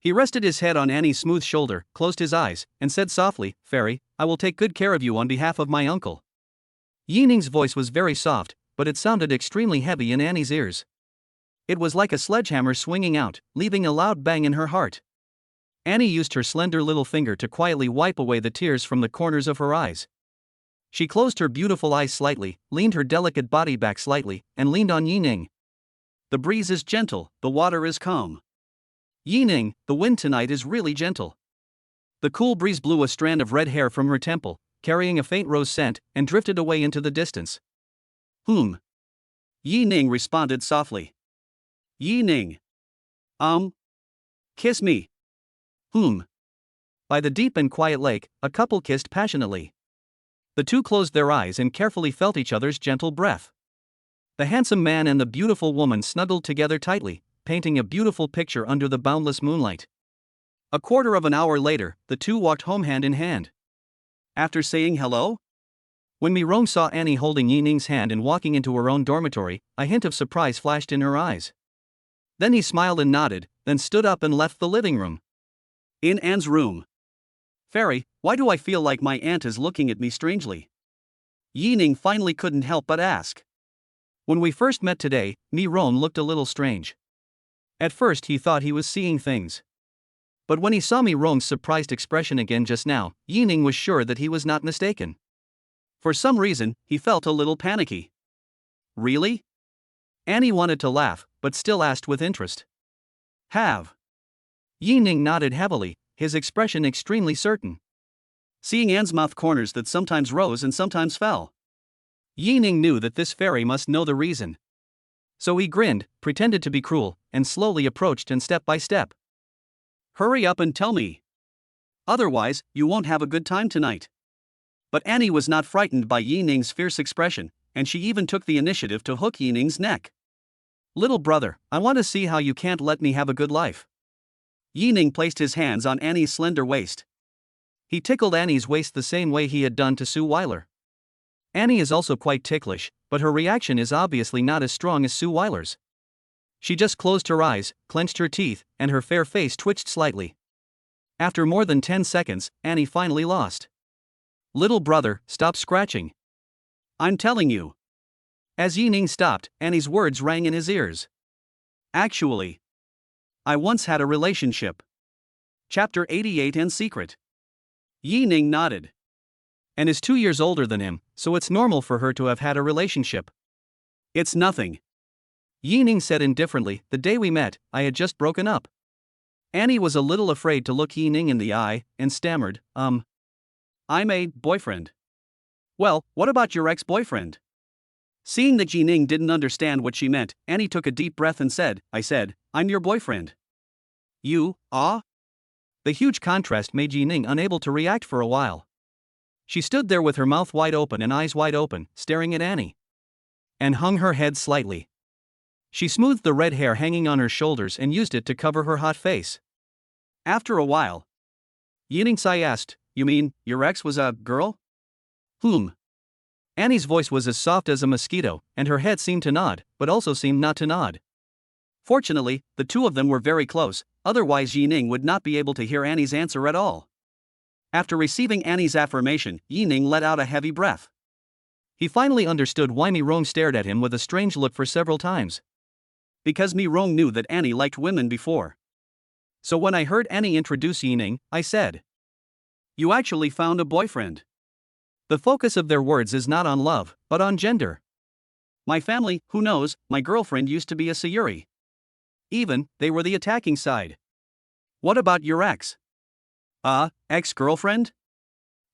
He rested his head on Annie's smooth shoulder, closed his eyes, and said softly, "Fairy, I will take good care of you on behalf of my uncle." Yining's voice was very soft, but it sounded extremely heavy in Annie's ears. It was like a sledgehammer swinging out, leaving a loud bang in her heart. Annie used her slender little finger to quietly wipe away the tears from the corners of her eyes. She closed her beautiful eyes slightly, leaned her delicate body back slightly, and leaned on Yining. The breeze is gentle, the water is calm. Yining, the wind tonight is really gentle. The cool breeze blew a strand of red hair from her temple, carrying a faint rose scent, and drifted away into the distance. Yining responded softly. Yining. Kiss me. By the deep and quiet lake, a couple kissed passionately. The two closed their eyes and carefully felt each other's gentle breath. The handsome man and the beautiful woman snuggled together tightly, painting a beautiful picture under the boundless moonlight. A quarter of an hour later, the two walked home hand in hand. After saying hello? When Mi Rong saw Annie holding Yining's hand and walking into her own dormitory, a hint of surprise flashed in her eyes. Then he smiled and nodded, then stood up and left the living room. In Anne's room. "Fairy, why do I feel like my aunt is looking at me strangely?" Yining finally couldn't help but ask. "When we first met today, Mi Rong looked a little strange." At first he thought he was seeing things. But when he saw Mi Rong's surprised expression again just now, Yining was sure that he was not mistaken. For some reason, he felt a little panicky. Really? Annie wanted to laugh, but still asked with interest. Have? Yining nodded heavily, his expression extremely certain. Seeing Anne's mouth corners that sometimes rose and sometimes fell. Yining knew that this fairy must know the reason. So he grinned, pretended to be cruel, and slowly approached and step by step. Hurry up and tell me. Otherwise, you won't have a good time tonight. But Annie was not frightened by Yining's fierce expression, and she even took the initiative to hook Yining's neck. Little brother, I want to see how you can't let me have a good life. Yining placed his hands on Annie's slender waist. He tickled Annie's waist the same way he had done to Suile. Annie is also quite ticklish, but her reaction is obviously not as strong as Suile's. She just closed her eyes, clenched her teeth, and her fair face twitched slightly. After more than 10 seconds, Annie finally lost. Little brother, stop scratching. I'm telling you. As Yining stopped, Annie's words rang in his ears. Actually, I once had a relationship. Chapter 88 in secret. Yining nodded. And is 2 years older than him, so it's normal for her to have had a relationship. It's nothing. Yining said indifferently, the day we met, I had just broken up. Annie was a little afraid to look Yining in the eye, and stammered, I'm a boyfriend. Well, what about your ex-boyfriend? Seeing that Yining didn't understand what she meant, Annie took a deep breath and said, I'm your boyfriend. You, ah? The huge contrast made Yining unable to react for a while. She stood there with her mouth wide open and eyes wide open, staring at Annie. And hung her head slightly. She smoothed the red hair hanging on her shoulders and used it to cover her hot face. After a while, Yining Sai asked, You mean, your ex was a girl? Annie's voice was as soft as a mosquito, and her head seemed to nod, but also seemed not to nod. Fortunately, the two of them were very close, otherwise Yining would not be able to hear Annie's answer at all. After receiving Annie's affirmation, Yining let out a heavy breath. He finally understood why Mi Rong stared at him with a strange look for several times. Because Mi Rong knew that Annie liked women before. So when I heard Annie introduce Yining, I said, You actually found a boyfriend. The focus of their words is not on love, but on gender. My family, who knows, my girlfriend used to be a Sayuri. Even, they were the attacking side. What about your ex? Ex-girlfriend?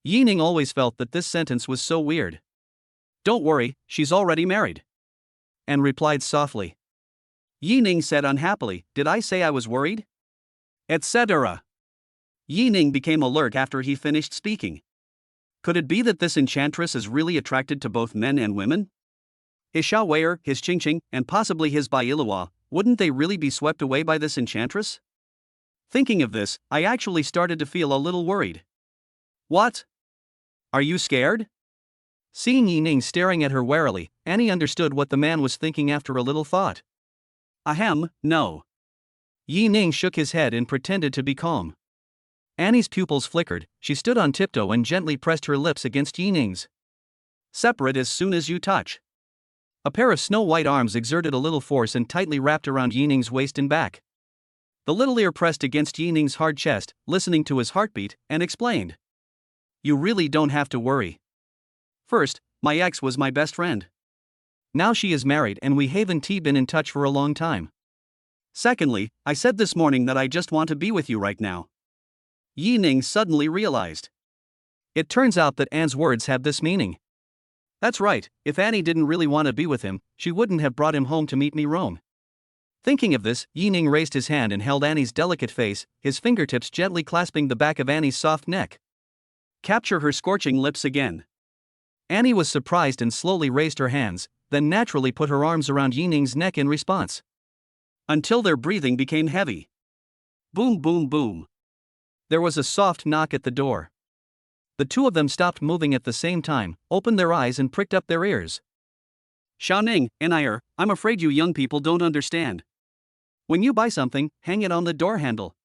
Yining always felt that this sentence was so weird. Don't worry, she's already married. Anne replied softly. Yining said unhappily, Did I say I was worried? Etc. Yining became alert after he finished speaking. Could it be that this enchantress is really attracted to both men and women? His Xiaoweir, his Qingqing, and possibly his Bailuo, wouldn't they really be swept away by this enchantress? Thinking of this, I actually started to feel a little worried. What? Are you scared? Seeing Yining staring at her warily, Annie understood what the man was thinking after a little thought. Ahem, no. Yining shook his head and pretended to be calm. Annie's pupils flickered, she stood on tiptoe and gently pressed her lips against Yining's. Separate as soon as you touch. A pair of snow-white arms exerted a little force and tightly wrapped around Yining's waist and back. The little ear pressed against Yining's hard chest, listening to his heartbeat, and explained. You really don't have to worry. First, my ex was my best friend. Now she is married and we haven't been in touch for a long time. Secondly, I said this morning that I just want to be with you right now. Yining suddenly realized. It turns out that Anne's words have this meaning. That's right, if Annie didn't really want to be with him, she wouldn't have brought him home to meet Mi Rong. Thinking of this, Yining raised his hand and held Annie's delicate face, his fingertips gently clasping the back of Annie's soft neck. Capture her scorching lips again. Annie was surprised and slowly raised her hands, then naturally put her arms around Yining's neck in response. Until their breathing became heavy. Boom, boom, boom. There was a soft knock at the door. The two of them stopped moving at the same time, opened their eyes and pricked up their ears. Xiaoning, I'm afraid you young people don't understand. When you buy something, hang it on the door handle.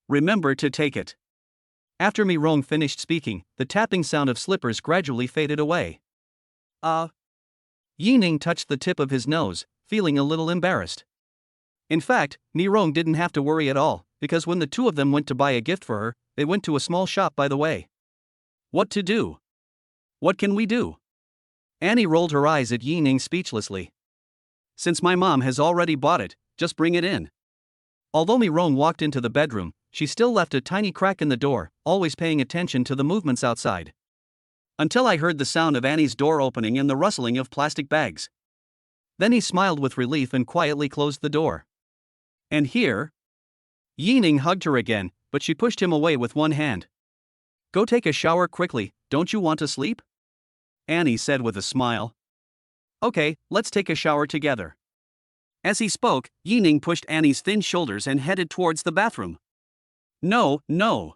Remember to take it. After Mi Rong finished speaking, the tapping sound of slippers gradually faded away. Yining touched the tip of his nose, feeling a little embarrassed. In fact, Nirong didn't have to worry at all, because when the two of them went to buy a gift for her, they went to a small shop by the way. What to do? What can we do? Annie rolled her eyes at Yi Ning speechlessly. Since my mom has already bought it, just bring it in. Although Nirong walked into the bedroom, she still left a tiny crack in the door, always paying attention to the movements outside. Until I heard the sound of Annie's door opening and the rustling of plastic bags. Then he smiled with relief and quietly closed the door. And here? Yi Ning hugged her again, but she pushed him away with one hand. Go take a shower quickly, don't you want to sleep? Annie said with a smile. Okay, let's take a shower together. As he spoke, Yi Ning pushed Annie's thin shoulders and headed towards the bathroom. No, no.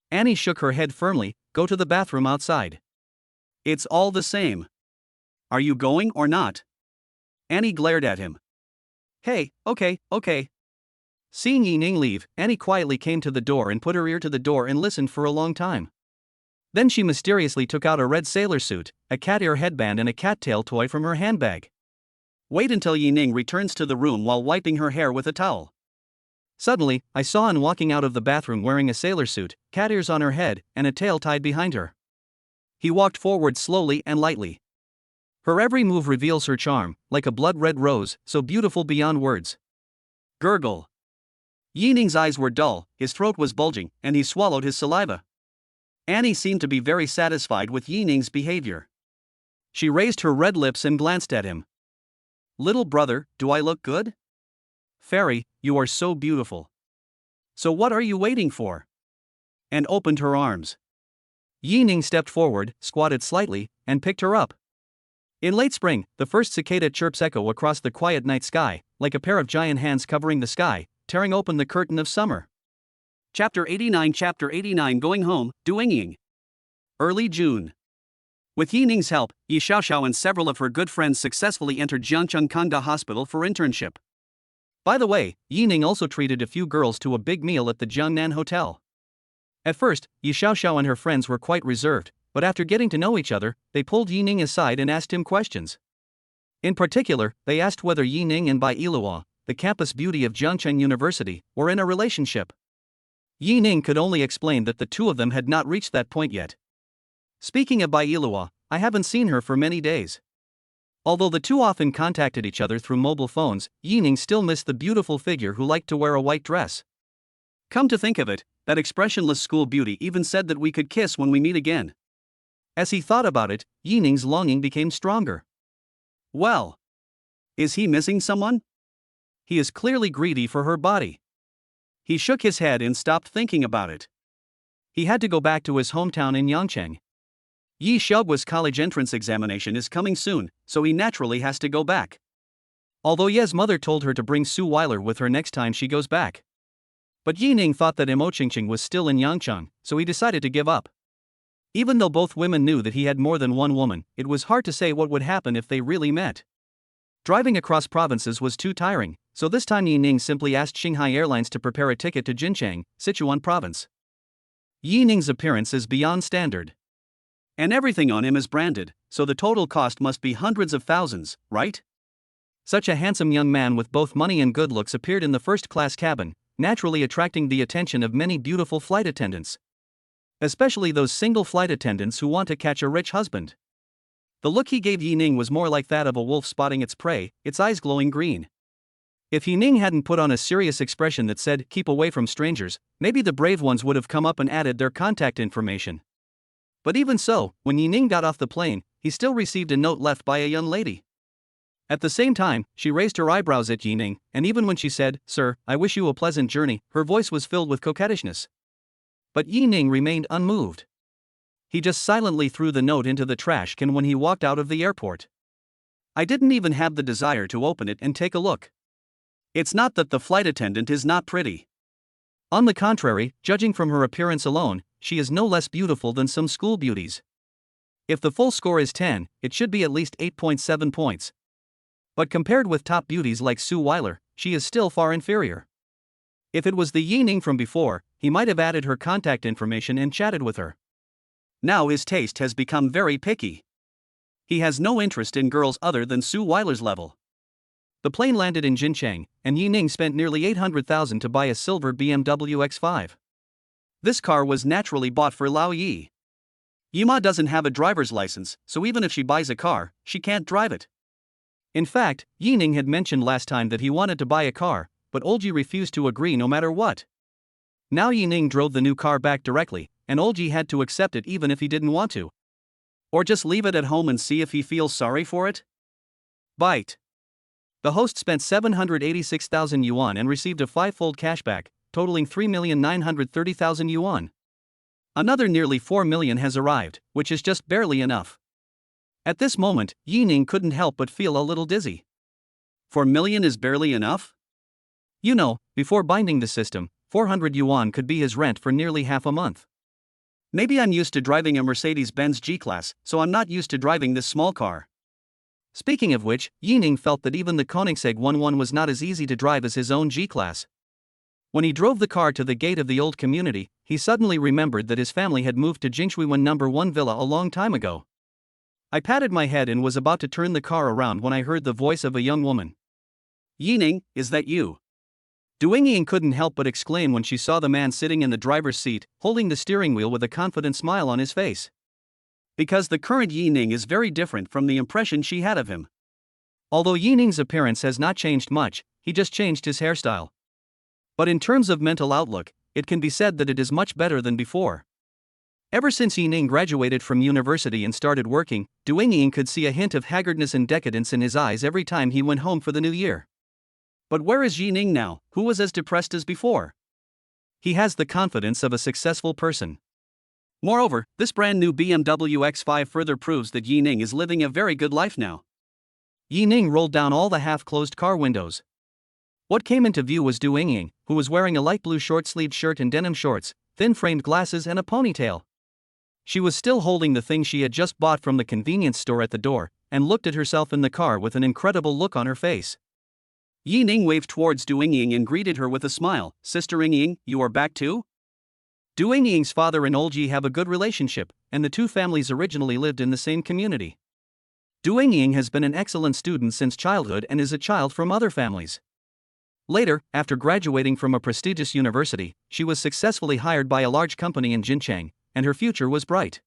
Annie shook her head firmly. Go to the bathroom outside. It's all the same. Are you going or not? Annie glared at him. Hey, okay. Seeing Yi Ning leave, Annie quietly came to the door and put her ear to the door and listened for a long time. Then she mysteriously took out a red sailor suit, a cat ear headband and a cattail toy from her handbag. Wait until Yi Ning returns to the room while wiping her hair with a towel. Suddenly, I saw Anne walking out of the bathroom wearing a sailor suit, cat ears on her head, and a tail tied behind her. He walked forward slowly and lightly. Her every move reveals her charm, like a blood-red rose, so beautiful beyond words. Gurgle. Yi Ning's eyes were dull, his throat was bulging, and he swallowed his saliva. Annie seemed to be very satisfied with Yi Ning's behavior. She raised her red lips and glanced at him. Little brother, do I look good? Fairy, you are so beautiful. So what are you waiting for? And opened her arms. Yi Ning stepped forward, squatted slightly, and picked her up. In late spring, the first cicada chirps echo across the quiet night sky, like a pair of giant hands covering the sky, tearing open the curtain of summer. Chapter 89 Going Home, Duingying. Early June. With Yi Ning's help, Yi Xiaoxiao and several of her good friends successfully entered Jiangcheng Kangda Hospital for internship. By the way, Yi Ning also treated a few girls to a big meal at the Jiangnan Hotel. At first, Yi Xiaoxiao and her friends were quite reserved, but after getting to know each other, they pulled Yi Ning aside and asked him questions. In particular, they asked whether Yi Ning and Bai Yilua, the campus beauty of Jiangcheng University, were in a relationship. Yi Ning could only explain that the two of them had not reached that point yet. Speaking of Bai Yilua, I haven't seen her for many days. Although the two often contacted each other through mobile phones, Yi Ning still missed the beautiful figure who liked to wear a white dress. Come to think of it, that expressionless school beauty even said that we could kiss when we meet again. As he thought about it, Yi Ning's longing became stronger. Well, is he missing someone? He is clearly greedy for her body. He shook his head and stopped thinking about it. He had to go back to his hometown in Yangcheng. Yi Xiaogua's college entrance examination is coming soon, so he naturally has to go back. Although Ye's mother told her to bring Suile with her next time she goes back. But Yi Ning thought that Mo Qingqing was still in Yangcheng, so he decided to give up. Even though both women knew that he had more than one woman, it was hard to say what would happen if they really met. Driving across provinces was too tiring, so this time Yi Ning simply asked Shanghai Airlines to prepare a ticket to Jincheng, Sichuan province. Yi Ning's appearance is beyond standard. And everything on him is branded, so the total cost must be hundreds of thousands, right? Such a handsome young man with both money and good looks appeared in the first-class cabin, naturally attracting the attention of many beautiful flight attendants. Especially those single flight attendants who want to catch a rich husband. The look he gave Yi Ning was more like that of a wolf spotting its prey, its eyes glowing green. If Yi Ning hadn't put on a serious expression that said, "Keep away from strangers," maybe the brave ones would have come up and added their contact information. But even so, when Yi Ning got off the plane, he still received a note left by a young lady. At the same time, she raised her eyebrows at Yi Ning, and even when she said, "Sir, I wish you a pleasant journey," her voice was filled with coquettishness. But Yi Ning remained unmoved. He just silently threw the note into the trash can when he walked out of the airport. I didn't even have the desire to open it and take a look. It's not that the flight attendant is not pretty. On the contrary, judging from her appearance alone, she is no less beautiful than some school beauties. If the full score is 10, it should be at least 8.7 points. But compared with top beauties like Suile, she is still far inferior. If it was the Yi Ning from before, he might have added her contact information and chatted with her. Now his taste has become very picky. He has no interest in girls other than Suile's level. The plane landed in Jincheng, and Yining spent nearly 800,000 to buy a silver BMW X5. This car was naturally bought for Lao Yi. Yima doesn't have a driver's license, so even if she buys a car, she can't drive it. In fact, Yining had mentioned last time that he wanted to buy a car, but Olji refused to agree no matter what. Now Yining drove the new car back directly, and Olji had to accept it even if he didn't want to. Or just leave it at home and see if he feels sorry for it? Bite. The host spent 786,000 yuan and received a 5-fold cashback, totaling 3,930,000 yuan. Another nearly 4 million has arrived, which is just barely enough. At this moment, Yining couldn't help but feel a little dizzy. 4 million is barely enough? You know, before binding the system, 400 yuan could be his rent for nearly half a month. Maybe I'm used to driving a Mercedes-Benz G-Class, so I'm not used to driving this small car. Speaking of which, Yining felt that even the Koenigsegg 11 was not as easy to drive as his own G-Class. When he drove the car to the gate of the old community, he suddenly remembered that his family had moved to Jingshuiwen No. 1 Villa a long time ago. I patted my head and was about to turn the car around when I heard the voice of a young woman. Yining, is that you? Duingying couldn't help but exclaim when she saw the man sitting in the driver's seat, holding the steering wheel with a confident smile on his face. Because the current Yining is very different from the impression she had of him. Although Yining's appearance has not changed much, he just changed his hairstyle. But in terms of mental outlook, it can be said that it is much better than before. Ever since Yining graduated from university and started working, Duingying could see a hint of haggardness and decadence in his eyes every time he went home for the new year. But where is Yining now, who was as depressed as before? He has the confidence of a successful person. Moreover, this brand new BMW X5 further proves that Yining is living a very good life now. Yining rolled down all the half-closed car windows. What came into view was Duingying, who was wearing a light blue short-sleeved shirt and denim shorts, thin-framed glasses and a ponytail. She was still holding the thing she had just bought from the convenience store at the door, and looked at herself in the car with an incredible look on her face. Yining waved towards Duingying and greeted her with a smile. Sister Yingying, you are back too? Duingying's father and Olji have a good relationship, and the two families originally lived in the same community. Duingying has been an excellent student since childhood and is a child from other families. Later, after graduating from a prestigious university, she was successfully hired by a large company in Jincheng, and her future was bright.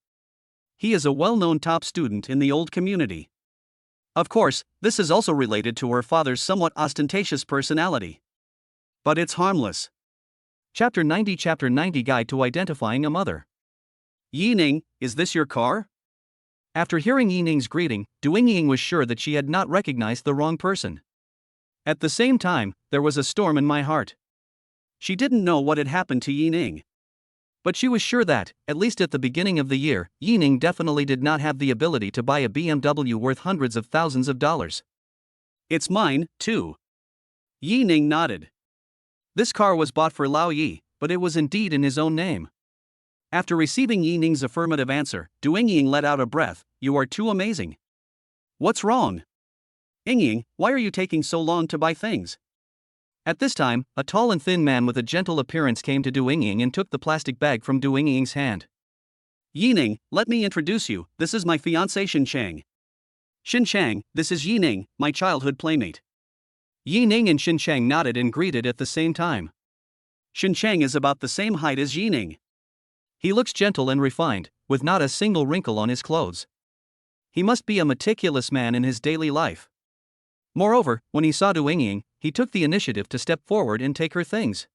He is a well-known top student in the old community. Of course, this is also related to her father's somewhat ostentatious personality. But it's harmless. Chapter 90 Guide to Identifying a Mother. Yining, is this your car? After hearing Yining's greeting, Duingying was sure that she had not recognized the wrong person. At the same time, there was a storm in my heart. She didn't know what had happened to Yining. But she was sure that, at least at the beginning of the year, Yining definitely did not have the ability to buy a BMW worth hundreds of thousands of dollars. It's mine, too. Yining nodded. This car was bought for Lao Yi, but it was indeed in his own name. After receiving Yining's affirmative answer, Duingying let out a breath. You are too amazing. What's wrong? Yingying, why are you taking so long to buy things? At this time, a tall and thin man with a gentle appearance came to Duingying and took the plastic bag from Duingying's hand. Yining, let me introduce you, this is my fiancée Xinchang. Xinchang, this is Yining, my childhood playmate. Yining and Xinchang nodded and greeted at the same time. Xinchang is about the same height as Yining. He looks gentle and refined, with not a single wrinkle on his clothes. He must be a meticulous man in his daily life. Moreover, when he saw Duingying, he took the initiative to step forward and take her things.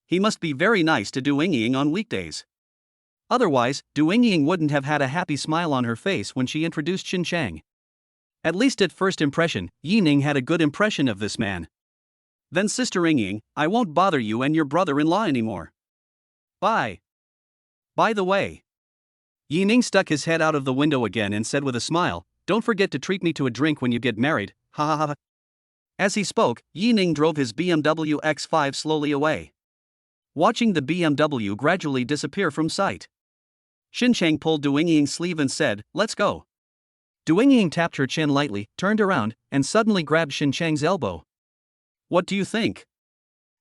He must be very nice to Duingying on weekdays. Otherwise, Duingying wouldn't have had a happy smile on her face when she introduced Xinchang. At least at first impression, Yining had a good impression of this man. Then Sister Yingying, I won't bother you and your brother-in-law anymore. Bye. By the way. Yining stuck his head out of the window again and said with a smile, don't forget to treat me to a drink when you get married, ha ha ha. As he spoke, Yining drove his BMW X5 slowly away. Watching the BMW gradually disappear from sight, Xinchang pulled Duingying's sleeve and said, let's go. Duingying tapped her chin lightly, turned around, and suddenly grabbed Xinchang's elbow. What do you think?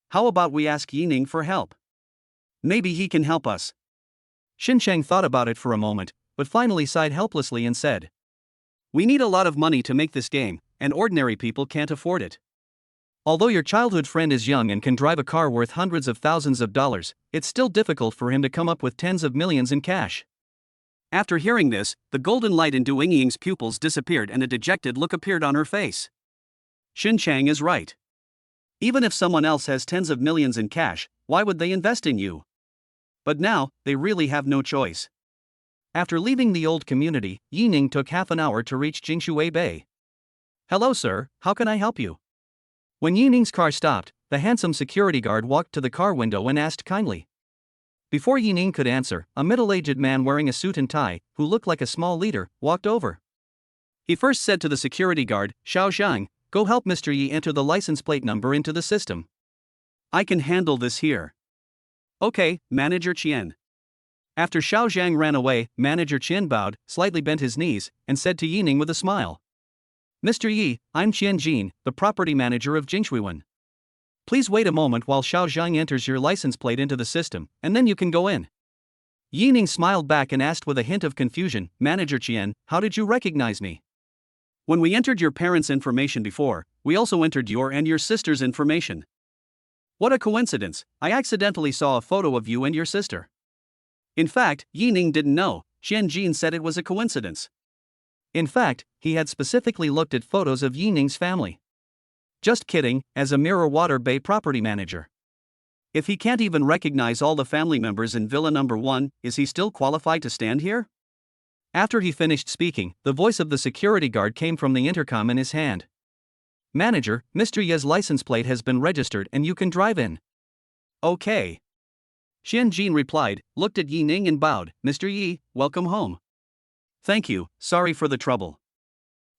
How about we ask Yining for help? Maybe he can help us. Xinchang thought about it for a moment, but finally sighed helplessly and said, we need a lot of money to make this game, and ordinary people can't afford it. Although your childhood friend is young and can drive a car worth hundreds of thousands of dollars, it's still difficult for him to come up with tens of millions in cash. After hearing this, the golden light in Du Yingying's pupils disappeared and a dejected look appeared on her face. Xin Chang is right. Even if someone else has tens of millions in cash, why would they invest in you? But now, they really have no choice. After leaving the old community, Yining took half an hour to reach Jingshui Bay. "Hello sir, how can I help you?" When Yining's car stopped, the handsome security guard walked to the car window and asked kindly. Before Yining could answer, a middle-aged man wearing a suit and tie, who looked like a small leader, walked over. He first said to the security guard, "Xiao Zhang, go help Mr. Yi enter the license plate number into the system." "I can handle this here." "Okay, Manager Qian." After Xiao Zhang ran away, Manager Qian bowed, slightly bent his knees, and said to Yining with a smile, "Mr. Yi, I'm Qian Jin, the property manager of Jingshuiwen. Please wait a moment while Xiao Zhang enters your license plate into the system, and then you can go in." Yining smiled back and asked with a hint of confusion, "Manager Qian, how did you recognize me?" "When we entered your parents' information before, we also entered your and your sister's information." "What a coincidence, I accidentally saw a photo of you and your sister." In fact, Yining didn't know. Qian Jin said it was a coincidence. In fact, he had specifically looked at photos of Yining's family. Just kidding, as a Mirror Water Bay property manager. If he can't even recognize all the family members in Villa Number 1, is he still qualified to stand here? After he finished speaking, the voice of the security guard came from the intercom in his hand. "Manager, Mr. Ye's license plate has been registered and you can drive in." "Okay." Qian Jin replied, looked at Yining and bowed, "Mr. Yi, welcome home." "Thank you, sorry for the trouble."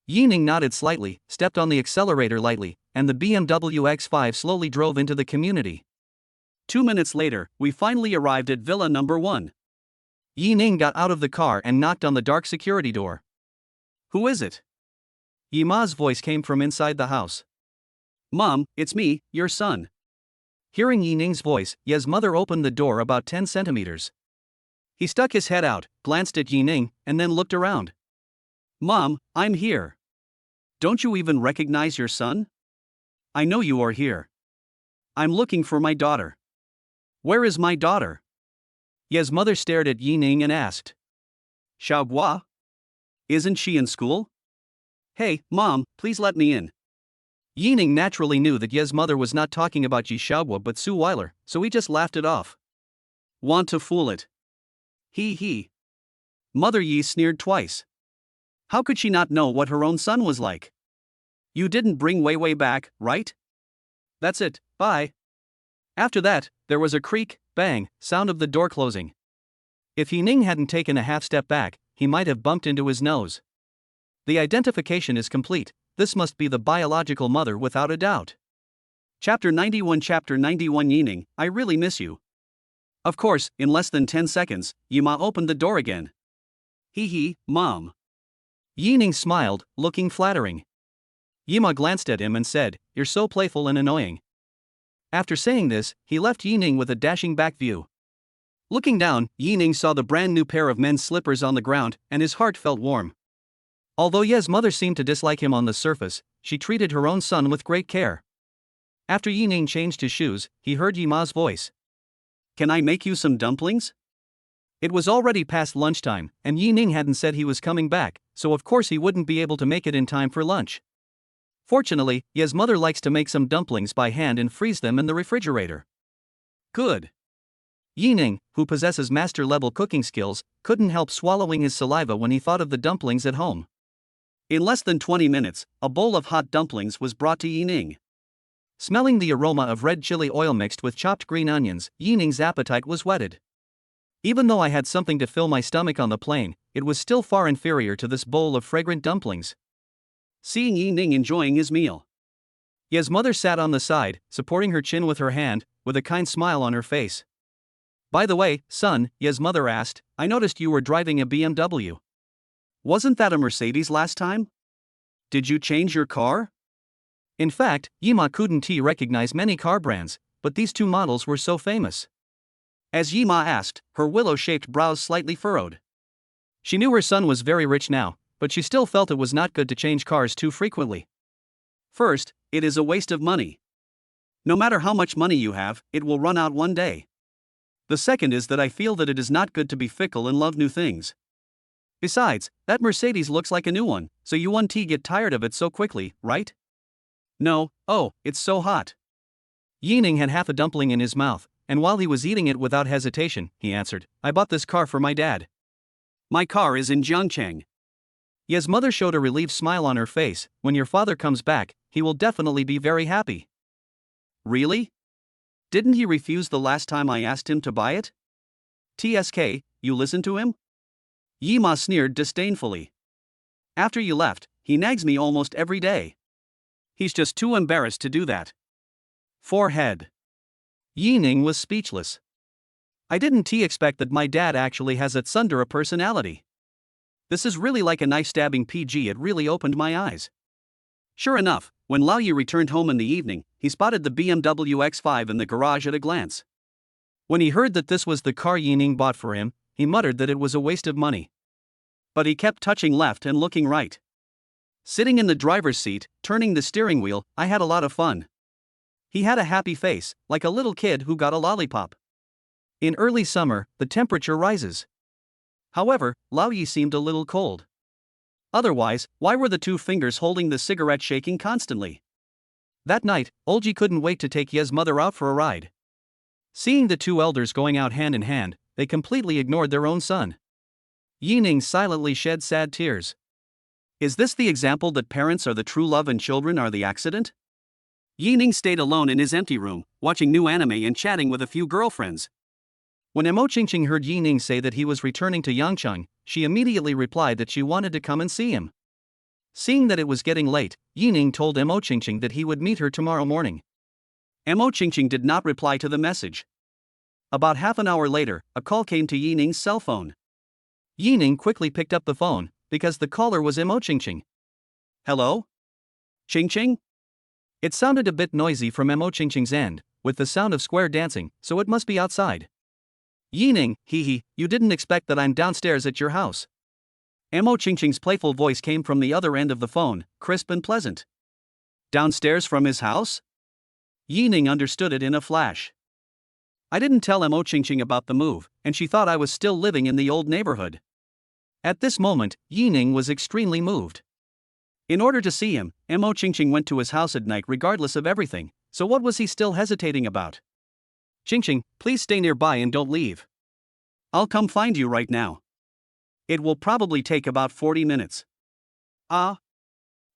Yining nodded slightly, stepped on the accelerator lightly, and the BMW X5 slowly drove into the community. 2 minutes later, we finally arrived at Villa Number 1. Yining got out of the car and knocked on the dark security door. "Who is it?" Yima's voice came from inside the house. "Mom, it's me, your son." Hearing Yining's voice, Ye's mother opened the door about 10 centimeters. He stuck his head out, glanced at Yining, and then looked around. "Mom, I'm here. Don't you even recognize your son? I know you are here. I'm looking for my daughter." "Where is my daughter?" Ye's mother stared at Yining and asked. "Xiaoguo? Isn't she in school? Hey, Mom, please let me in." Yining naturally knew that Ye's mother was not talking about Yi Xiaoguo but Suile, so he just laughed it off. "Want to fool it? He. Mother Yi sneered twice. How could she not know what her own son was like? "You didn't bring Weiwei back, right? That's it, bye." After that, there was a creak, bang, sound of the door closing. If Yining hadn't taken a half step back, he might have bumped into his nose. The identification is complete. This must be the biological mother without a doubt. Chapter 91 Yining, I really miss you. Of course, in less than 10 seconds, Yima opened the door again. "Hee, Mom." Yining smiled, looking flattering. Yima glanced at him and said, "You're so playful and annoying." After saying this, he left Yining with a dashing back view. Looking down, Yining saw the brand new pair of men's slippers on the ground, and his heart felt warm. Although Ye's mother seemed to dislike him on the surface, she treated her own son with great care. After Yining changed his shoes, he heard Yima's voice. "Can I make you some dumplings?" It was already past lunchtime, and Yining hadn't said he was coming back, so of course he wouldn't be able to make it in time for lunch. Fortunately, Ye's mother likes to make some dumplings by hand and freeze them in the refrigerator. Good. Yining, who possesses master-level cooking skills, couldn't help swallowing his saliva when he thought of the dumplings at home. In less than 20 minutes, a bowl of hot dumplings was brought to Yining. Smelling the aroma of red chili oil mixed with chopped green onions, Yining's appetite was whetted. Even though I had something to fill my stomach on the plane, it was still far inferior to this bowl of fragrant dumplings. Seeing Yining enjoying his meal, Ye's mother sat on the side, supporting her chin with her hand, with a kind smile on her face. "By the way, son," Ye's mother asked, "I noticed you were driving a BMW. Wasn't that a Mercedes last time? Did you change your car?" In fact, Yima couldn't recognize many car brands, but these two models were so famous. As Yima asked, her willow-shaped brows slightly furrowed. She knew her son was very rich now, but she still felt it was not good to change cars too frequently. First, it is a waste of money. No matter how much money you have, it will run out one day. The second is that I feel that it is not good to be fickle and love new things. Besides, that Mercedes looks like a new one, so you won't get tired of it so quickly, right? No, oh, it's so hot. Yining had half a dumpling in his mouth, and while he was eating it without hesitation, he answered, I bought this car for my dad. My car is in Zhangcheng. Ye's mother showed a relieved smile on her face. When your father comes back, he will definitely be very happy. Really? Didn't he refuse the last time I asked him to buy it? TSK, you listened to him? Yi Ma sneered disdainfully. After you left, he nags me almost every day. He's just too embarrassed to do that. Forehead. Yining was speechless. I didn't expect that my dad actually has a tsundere personality. This is really like a knife stabbing PG. It really opened my eyes. Sure enough, when Lao Yi returned home in the evening, he spotted the BMW X5 in the garage at a glance. When he heard that this was the car Yining bought for him, he muttered that it was a waste of money. But he kept touching left and looking right. Sitting in the driver's seat, turning the steering wheel, I had a lot of fun. He had a happy face, like a little kid who got a lollipop. In early summer, the temperature rises. However, Lao Yi seemed a little cold. Otherwise, why were the two fingers holding the cigarette shaking constantly? That night, Olji couldn't wait to take Ye's mother out for a ride. Seeing the two elders going out hand in hand, they completely ignored their own son. Yining silently shed sad tears. Is this the example that parents are the true love and children are the accident? Yining stayed alone in his empty room, watching new anime and chatting with a few girlfriends. When Mo Qingqing heard Yining say that he was returning to Yangcheng, she immediately replied that she wanted to come and see him. Seeing that it was getting late, Yining told Mo Qingqing that he would meet her tomorrow morning. Mo Qingqing did not reply to the message. About half an hour later, a call came to Yining's cell phone. Yining quickly picked up the phone, because the caller was Mo Qingqing. Hello? Qingqing? It sounded a bit noisy from Mo Qingqing's end, with the sound of square dancing, so it must be outside. Yining, you didn't expect that I'm downstairs at your house. Mo Qingqing's playful voice came from the other end of the phone, crisp and pleasant. Downstairs from his house? Yining understood it in a flash. I didn't tell Mo Qingqing about the move, and she thought I was still living in the old neighborhood. At this moment, Yining was extremely moved. In order to see him, Mo Qingqing went to his house at night regardless of everything, so what was he still hesitating about? Qingqing, please stay nearby and don't leave. I'll come find you right now. It will probably take about 40 minutes. Ah?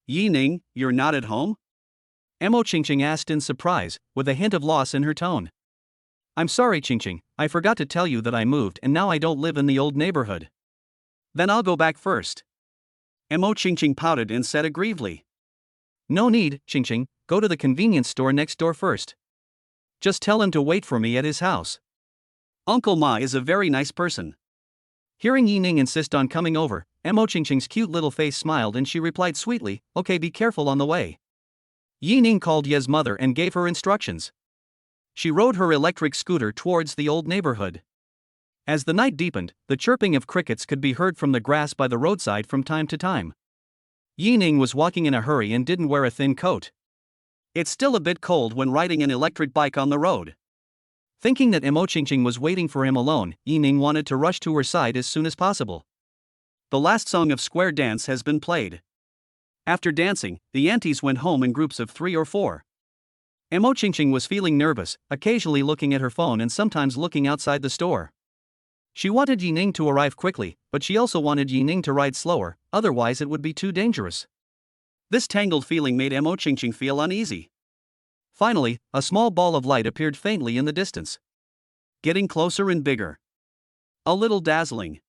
Yining, you're not at home? Mo Qingqing asked in surprise, with a hint of loss in her tone. I'm sorry, Qingqing, I forgot to tell you that I moved and now I don't live in the old neighborhood. Then I'll go back first. Mo Qingqing pouted and said aggrievedly. No need, Qingqing, go to the convenience store next door first. Just tell him to wait for me at his house. Uncle Ma is a very nice person. Hearing Yining insist on coming over, Mo Qingqing's cute little face smiled and she replied sweetly, okay, be careful on the way. Yining called Ye's mother and gave her instructions. She rode her electric scooter towards the old neighborhood. As the night deepened, the chirping of crickets could be heard from the grass by the roadside from time to time. Yining was walking in a hurry and didn't wear a thin coat. It's still a bit cold when riding an electric bike on the road. Thinking that Mo Qingqing was waiting for him alone, Yining wanted to rush to her side as soon as possible. The last song of Square Dance has been played. After dancing, the aunties went home in groups of 3 or 4. Mo Qingqing was feeling nervous, occasionally looking at her phone and sometimes looking outside the store. She wanted Yining to arrive quickly, but she also wanted Yining to ride slower, otherwise it would be too dangerous. This tangled feeling made Mo Qingqing feel uneasy. Finally, a small ball of light appeared faintly in the distance. Getting closer and bigger. A little dazzling.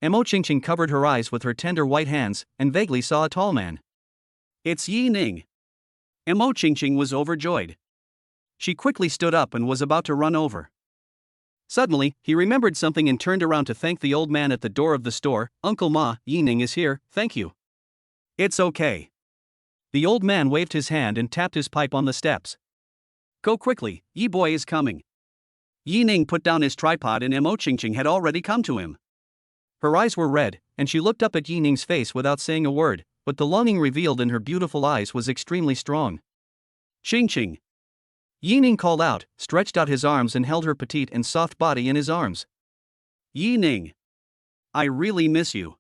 Mo Qingqing covered her eyes with her tender white hands, and vaguely saw a tall man. It's Yining. Mo Qingqing was overjoyed. She quickly stood up and was about to run over. Suddenly, he remembered something and turned around to thank the old man at the door of the store. Uncle Ma, Yining is here, thank you. It's okay. The old man waved his hand and tapped his pipe on the steps. Go quickly, Yi boy is coming. Yining put down his tripod and Mo Qingqing had already come to him. Her eyes were red, and she looked up at Yining's face without saying a word, but the longing revealed in her beautiful eyes was extremely strong. Ching ching. Yining called out, stretched out his arms and held her petite and soft body in his arms. Yining. I really miss you.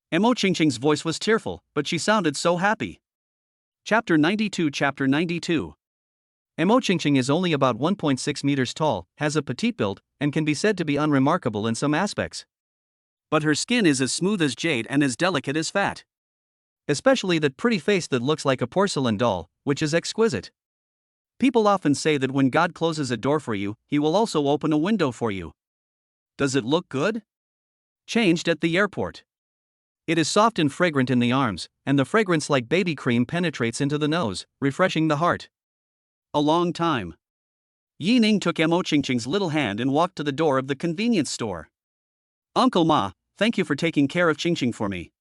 Mo Chingching's voice was tearful, but she sounded so happy. Chapter 92. Mo Chingching is only about 1.6 meters tall, has a petite build, and can be said to be unremarkable in some aspects. But her skin is as smooth as jade and as delicate as fat. Especially that pretty face that looks like a porcelain doll, which is exquisite. People often say that when God closes a door for you, He will also open a window for you. Does it look good? Changed at the airport. It is soft and fragrant in the arms, and the fragrance like baby cream penetrates into the nose, refreshing the heart. A long time. Yining took Mo Chingching's little hand and walked to the door of the convenience store. Uncle Ma, thank you for taking care of Chingching for me.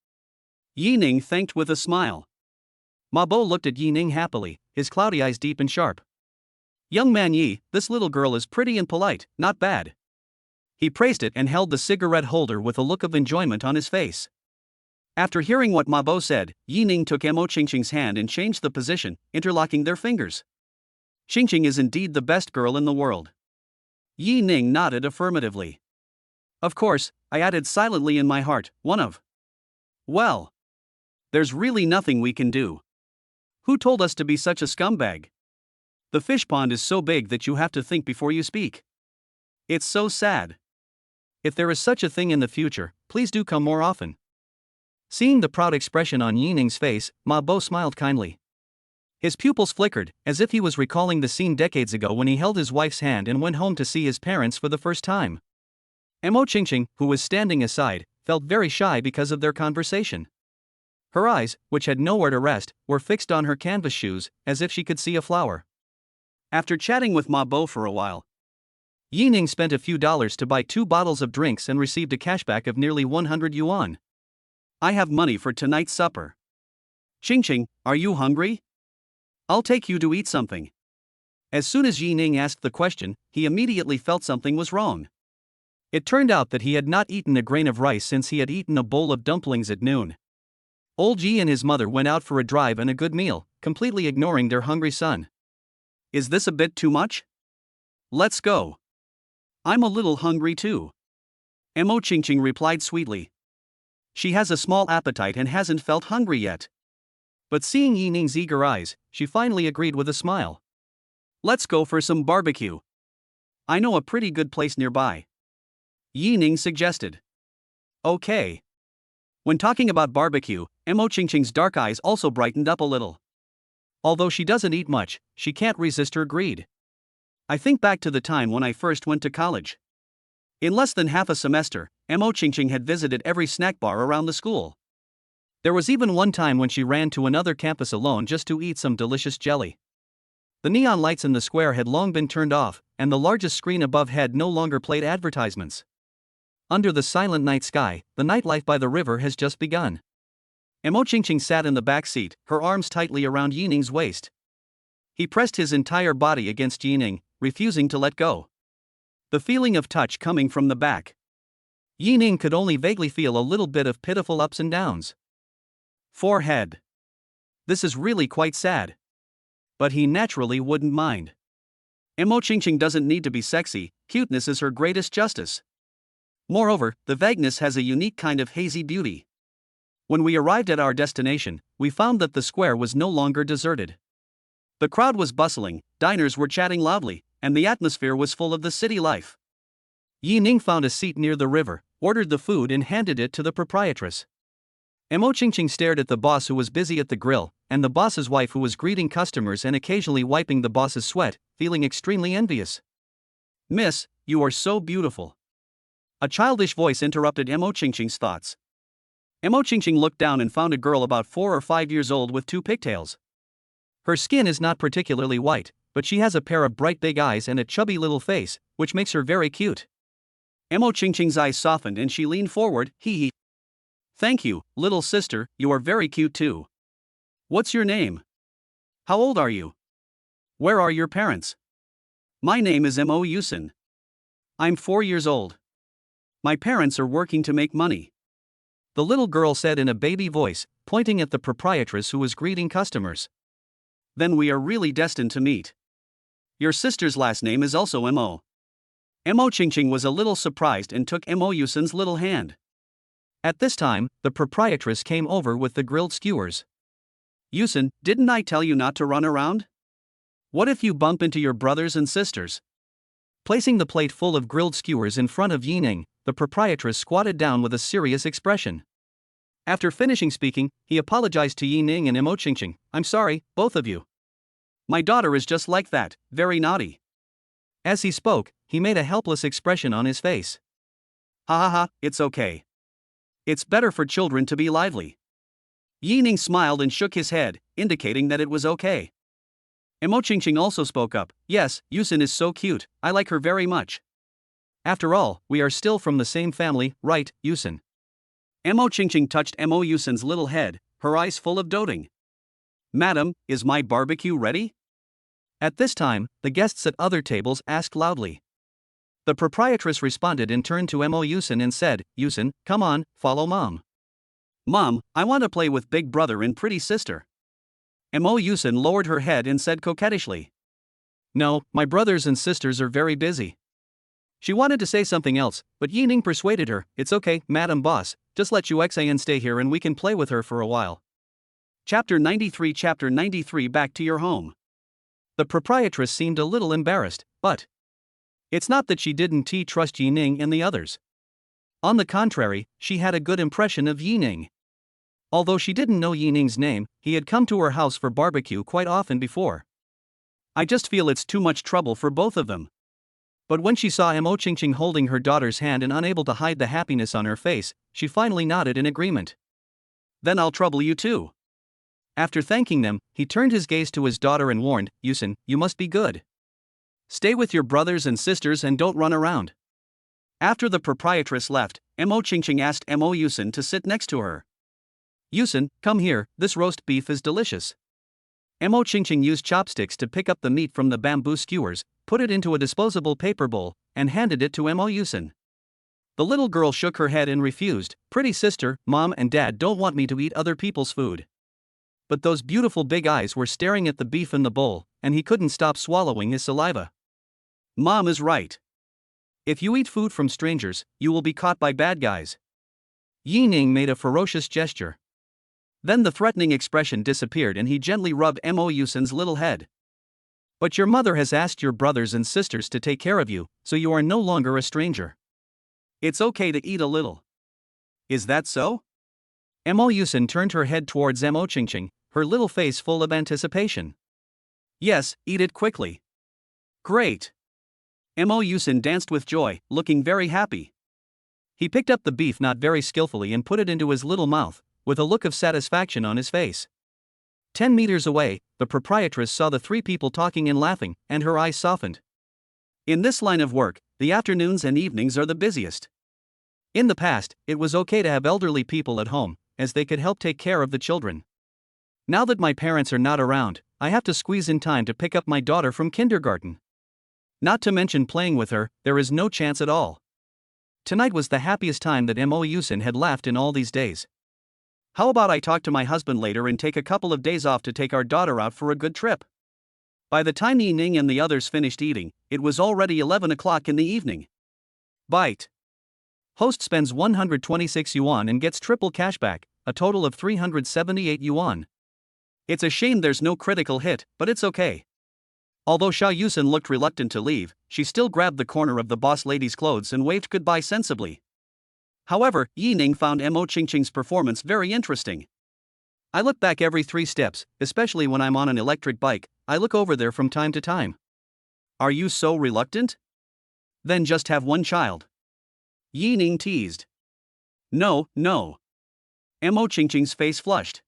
Yining thanked with a smile. Ma Bo looked at Yining happily, his cloudy eyes deep and sharp. Young man Yi, this little girl is pretty and polite, not bad. He praised it and held the cigarette holder with a look of enjoyment on his face. After hearing what Ma Bo said, Yining took Mo Chingching's hand and changed the position, interlocking their fingers. Chingching is indeed the best girl in the world. Yining nodded affirmatively. Of course, I added silently in my heart, one of. Well. There's really nothing we can do. Who told us to be such a scumbag? The fish pond is so big that you have to think before you speak. It's so sad. If there is such a thing in the future, please do come more often. Seeing the proud expression on Yining's face, Ma Bo smiled kindly. His pupils flickered, as if he was recalling the scene decades ago when he held his wife's hand and went home to see his parents for the first time. Mo Chingching, who was standing aside, felt very shy because of their conversation. Her eyes, which had nowhere to rest, were fixed on her canvas shoes, as if she could see a flower. After chatting with Ma Bo for a while, Yining spent a few dollars to buy 2 bottles of drinks and received a cashback of nearly 100 yuan. I have money for tonight's supper. Chingching, are you hungry? I'll take you to eat something. As soon as Yining asked the question, he immediately felt something was wrong. It turned out that he had not eaten a grain of rice since he had eaten a bowl of dumplings at noon. Old Yi and his mother went out for a drive and a good meal, completely ignoring their hungry son. Is this a bit too much? Let's go. I'm a little hungry too. Mo Chingching replied sweetly. She has a small appetite and hasn't felt hungry yet. But seeing Yining's eager eyes, she finally agreed with a smile. Let's go for some barbecue. I know a pretty good place nearby. Yining suggested. Okay. When talking about barbecue, Mo Chingching's dark eyes also brightened up a little. Although she doesn't eat much, she can't resist her greed. I think back to the time when I first went to college. In less than half a semester, Mo Chingching had visited every snack bar around the school. There was even one time when she ran to another campus alone just to eat some delicious jelly. The neon lights in the square had long been turned off, and the largest screen above head no longer played advertisements. Under the silent night sky, the nightlife by the river has just begun. Mo Chingching sat in the back seat, her arms tightly around Yining's waist. He pressed his entire body against Yining, refusing to let go. The feeling of touch coming from the back. Yining could only vaguely feel a little bit of pitiful ups and downs. Forehead. This is really quite sad. But he naturally wouldn't mind. Mo Chingching doesn't need to be sexy, cuteness is her greatest justice. Moreover, the vagueness has a unique kind of hazy beauty. When we arrived at our destination, we found that the square was no longer deserted. The crowd was bustling, diners were chatting loudly, and the atmosphere was full of the city life. Yining found a seat near the river, ordered the food and handed it to the proprietress. Mo Chingching stared at the boss who was busy at the grill, and the boss's wife who was greeting customers and occasionally wiping the boss's sweat, feeling extremely envious. Miss, you are so beautiful. A childish voice interrupted Mo Chingching's thoughts. Mo Chingching looked down and found a girl about 4 or 5 years old with 2 pigtails. Her skin is not particularly white, but she has a pair of bright big eyes and a chubby little face, which makes her very cute. Mo Chingching's eyes softened and she leaned forward, hee. Thank you, little sister, you are very cute too. What's your name? How old are you? Where are your parents? My name is Mo Yusin. I'm 4 years old. My parents are working to make money. The little girl said in a baby voice, pointing at the proprietress who was greeting customers. Then we are really destined to meet. Your sister's last name is also Mo. Mo Chingching was a little surprised and took Mo Yusen's little hand. At this time, the proprietress came over with the grilled skewers. Yusen, didn't I tell you not to run around? What if you bump into your brothers and sisters? Placing the plate full of grilled skewers in front of Yining, the proprietress squatted down with a serious expression. After finishing speaking, he apologized to Yining and Mo Chingching. I'm sorry, both of you. My daughter is just like that, very naughty. As he spoke, he made a helpless expression on his face. Ha ha ha, it's okay. It's better for children to be lively. Yining smiled and shook his head, indicating that it was okay. Mo Chingching also spoke up. Yes, Yusen is so cute, I like her very much. After all, we are still from the same family, right, Yusen? Mo Chingching touched Mo Yusen's little head, her eyes full of doting. Madam, is my barbecue ready? At this time, the guests at other tables asked loudly. The proprietress responded and turned to Mo Yusen and said, Yusen, come on, follow Mom. Mom, I want to play with Big Brother and Pretty Sister. Mo Yusen lowered her head and said coquettishly. No, my brothers and sisters are very busy. She wanted to say something else, but Yining persuaded her. It's okay, Madam Boss, just let Yuxan stay here and we can play with her for a while. Chapter 93 Back to your home. The proprietress seemed a little embarrassed, but it's not that she didn't trust Yining and the others. On the contrary, she had a good impression of Yining. Although she didn't know Yining's name, he had come to her house for barbecue quite often before. I just feel it's too much trouble for both of them. But when she saw Mo Chingching holding her daughter's hand and unable to hide the happiness on her face, she finally nodded in agreement. Then I'll trouble you too. After thanking them, he turned his gaze to his daughter and warned, Yusen, you must be good. Stay with your brothers and sisters and don't run around. After the proprietress left, Mo Chingching asked Mo Yusen to sit next to her. Yusen, come here, this roast beef is delicious. Mo Chingching used chopsticks to pick up the meat from the bamboo skewers, put it into a disposable paper bowl, and handed it to Mo Yusen. The little girl shook her head and refused. Pretty sister, Mom and Dad don't want me to eat other people's food. But those beautiful big eyes were staring at the beef in the bowl, and he couldn't stop swallowing his saliva. Mom is right. If you eat food from strangers, you will be caught by bad guys. Yining made a ferocious gesture. Then the threatening expression disappeared and he gently rubbed Mo Yusen's little head. But your mother has asked your brothers and sisters to take care of you, so you are no longer a stranger. It's okay to eat a little. Is that so? Mo Yusen turned her head towards Mo Chingching, her little face full of anticipation. Yes, eat it quickly. Great. Mo Yusen danced with joy, looking very happy. He picked up the beef not very skillfully and put it into his little mouth, with a look of satisfaction on his face. 10 meters away, the proprietress saw the three people talking and laughing, and her eyes softened. In this line of work, the afternoons and evenings are the busiest. In the past, it was okay to have elderly people at home, as they could help take care of the children. Now that my parents are not around, I have to squeeze in time to pick up my daughter from kindergarten. Not to mention playing with her, there is no chance at all. Tonight was the happiest time that Mo Yusen had laughed in all these days. How about I talk to my husband later and take a couple of days off to take our daughter out for a good trip? By the time Yining and the others finished eating, it was already 11 o'clock in the evening. Bite. Host spends 126 yuan and gets triple cashback, a total of 378 yuan. It's a shame there's no critical hit, but it's okay. Although Xiao Yusen looked reluctant to leave, she still grabbed the corner of the boss lady's clothes and waved goodbye sensibly. However, Yining found Mo Chingching's performance very interesting. I look back every 3 steps, especially when I'm on an electric bike, I look over there from time to time. Are you so reluctant? Then just have one child. Yining teased. No. Mo Chingching's face flushed.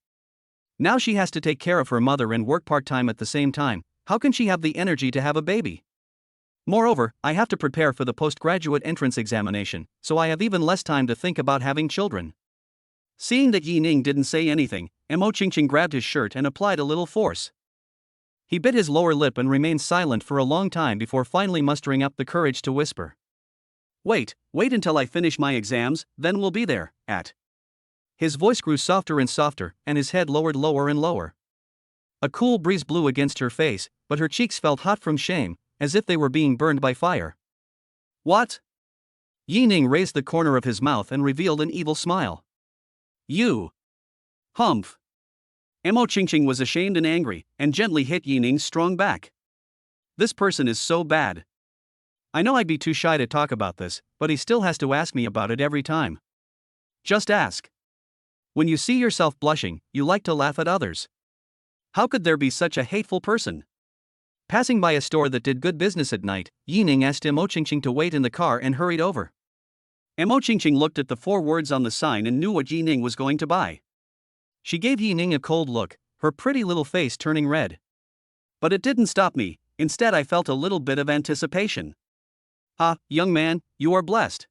Now she has to take care of her mother and work part-time at the same time. How can she have the energy to have a baby? Moreover, I have to prepare for the postgraduate entrance examination, so I have even less time to think about having children. Seeing that Yining didn't say anything, Mo Chingching grabbed his shirt and applied a little force. He bit his lower lip and remained silent for a long time before finally mustering up the courage to whisper. Wait until I finish my exams, then we'll be there, at. His voice grew softer and softer, and his head lowered lower and lower. A cool breeze blew against her face, but her cheeks felt hot from shame, as if they were being burned by fire. What? Yi Ning raised the corner of his mouth and revealed an evil smile. You. Humph. Mo Qingqing was ashamed and angry, and gently hit Yi Ning's strong back. This person is so bad. I know I'd be too shy to talk about this, but he still has to ask me about it every time. Just ask. When you see yourself blushing, you like to laugh at others. How could there be such a hateful person? Passing by a store that did good business at night, Yi Ning asked Mo Qingqing to wait in the car and hurried over. Mo Qingqing looked at the 4 words on the sign and knew what Yi Ning was going to buy. She gave Yi Ning a cold look, her pretty little face turning red. But it didn't stop me, instead I felt a little bit of anticipation. Ah, young man, you are blessed.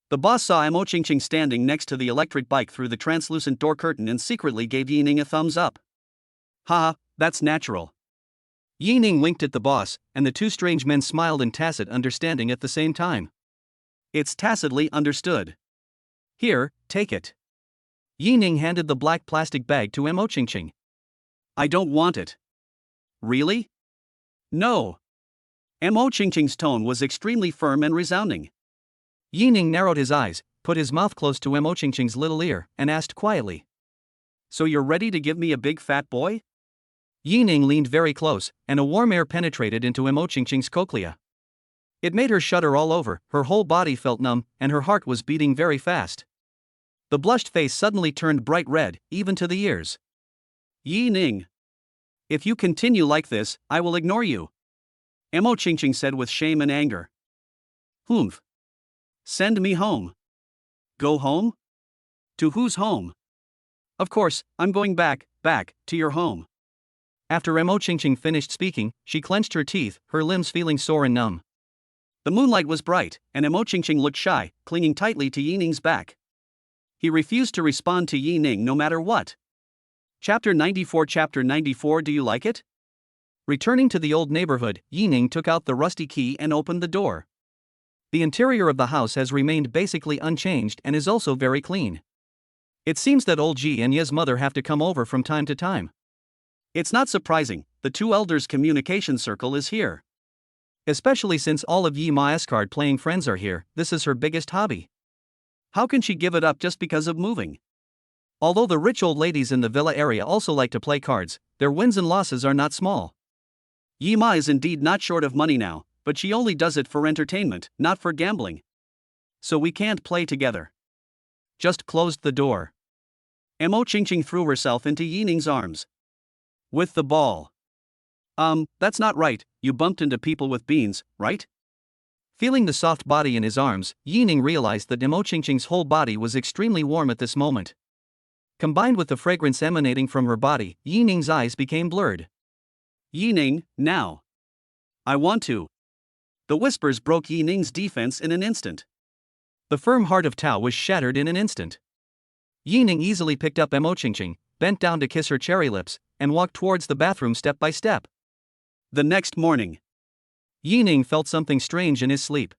The boss saw Mo Qingqing standing next to the electric bike through the translucent door curtain and secretly gave Yi Ning a thumbs up. Haha, that's natural. Yi Ning winked at the boss, and the 2 strange men smiled in tacit understanding at the same time. It's tacitly understood. Here, take it. Yi Ning handed the black plastic bag to Mo Qingqing. I don't want it. Really? No. Mo Qingqing's tone was extremely firm and resounding. Yi Ning narrowed his eyes, put his mouth close to Mo Qingqing's little ear, and asked quietly. So you're ready to give me a big fat boy? Yi Ning leaned very close, and a warm air penetrated into Mo Qingqing's cochlea. It made her shudder all over, her whole body felt numb, and her heart was beating very fast. The blushed face suddenly turned bright red, even to the ears. Yi Ning. If you continue like this, I will ignore you. Mo Qingqing said with shame and anger. Humph. Send me home. Go home? To whose home? Of course, I'm going back to your home. After Mo Qingqing finished speaking, she clenched her teeth, her limbs feeling sore and numb. The moonlight was bright, and Mo Qingqing looked shy, clinging tightly to Yi Ning's back. He refused to respond to Yi Ning no matter what. Chapter 94. Do you like it? Returning to the old neighborhood, Yi Ning took out the rusty key and opened the door. The interior of the house has remained basically unchanged and is also very clean. It seems that old Ji and Ye's mother have to come over from time to time. It's not surprising, the 2 elders' communication circle is here. Especially since all of Yi Ma's card playing friends are here, this is her biggest hobby. How can she give it up just because of moving? Although the rich old ladies in the villa area also like to play cards, their wins and losses are not small. Yi Ma is indeed not short of money now, but she only does it for entertainment, not for gambling. So we can't play together. Just closed the door. Mo Qingqing threw herself into Yi Ning's arms. With the ball. That's not right, you bumped into people with beans, right? Feeling the soft body in his arms, Yi Ning realized that Mo Qingqing's whole body was extremely warm at this moment. Combined with the fragrance emanating from her body, Yi Ning's eyes became blurred. Yi Ning, now. I want to. The whispers broke Yi Ning's defense in an instant. The firm heart of Tao was shattered in an instant. Yi Ning easily picked up Mo Qingqing, bent down to kiss her cherry lips, and walked towards the bathroom step by step. The next morning, Yi Ning felt something strange in his sleep.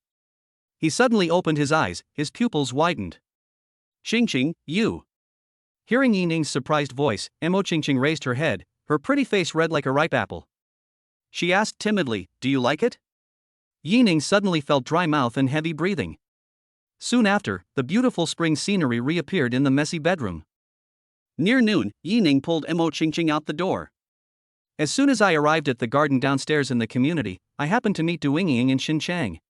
He suddenly opened his eyes, his pupils widened. Qingqing, you. Hearing Yi Ning's surprised voice, Mo Qingqing raised her head, her pretty face red like a ripe apple. She asked timidly, do you like it? Yi Ning suddenly felt dry mouth and heavy breathing. Soon after, the beautiful spring scenery reappeared in the messy bedroom. Near noon, Yi Ning pulled Mo Qingqing out the door. As soon as I arrived at the garden downstairs in the community, I happened to meet Du Yingying and Xin Chang.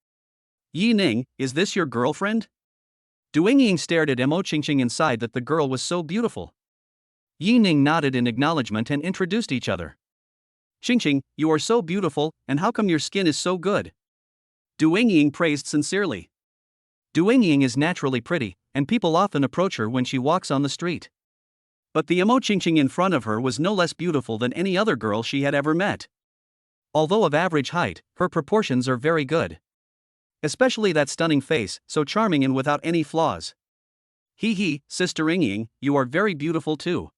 Yi Ning, is this your girlfriend? Du Yingying stared at Mo Qingqing and sighed that the girl was so beautiful. Yi Ning nodded in acknowledgement and introduced each other. Qingqing, you are so beautiful, and how come your skin is so good? Du Yingying praised sincerely. Du Yingying is naturally pretty, and people often approach her when she walks on the street. But the Mo Qingqing in front of her was no less beautiful than any other girl she had ever met. Although of average height, her proportions are very good. Especially that stunning face, so charming and without any flaws. He, Sister Yingying, you are very beautiful too.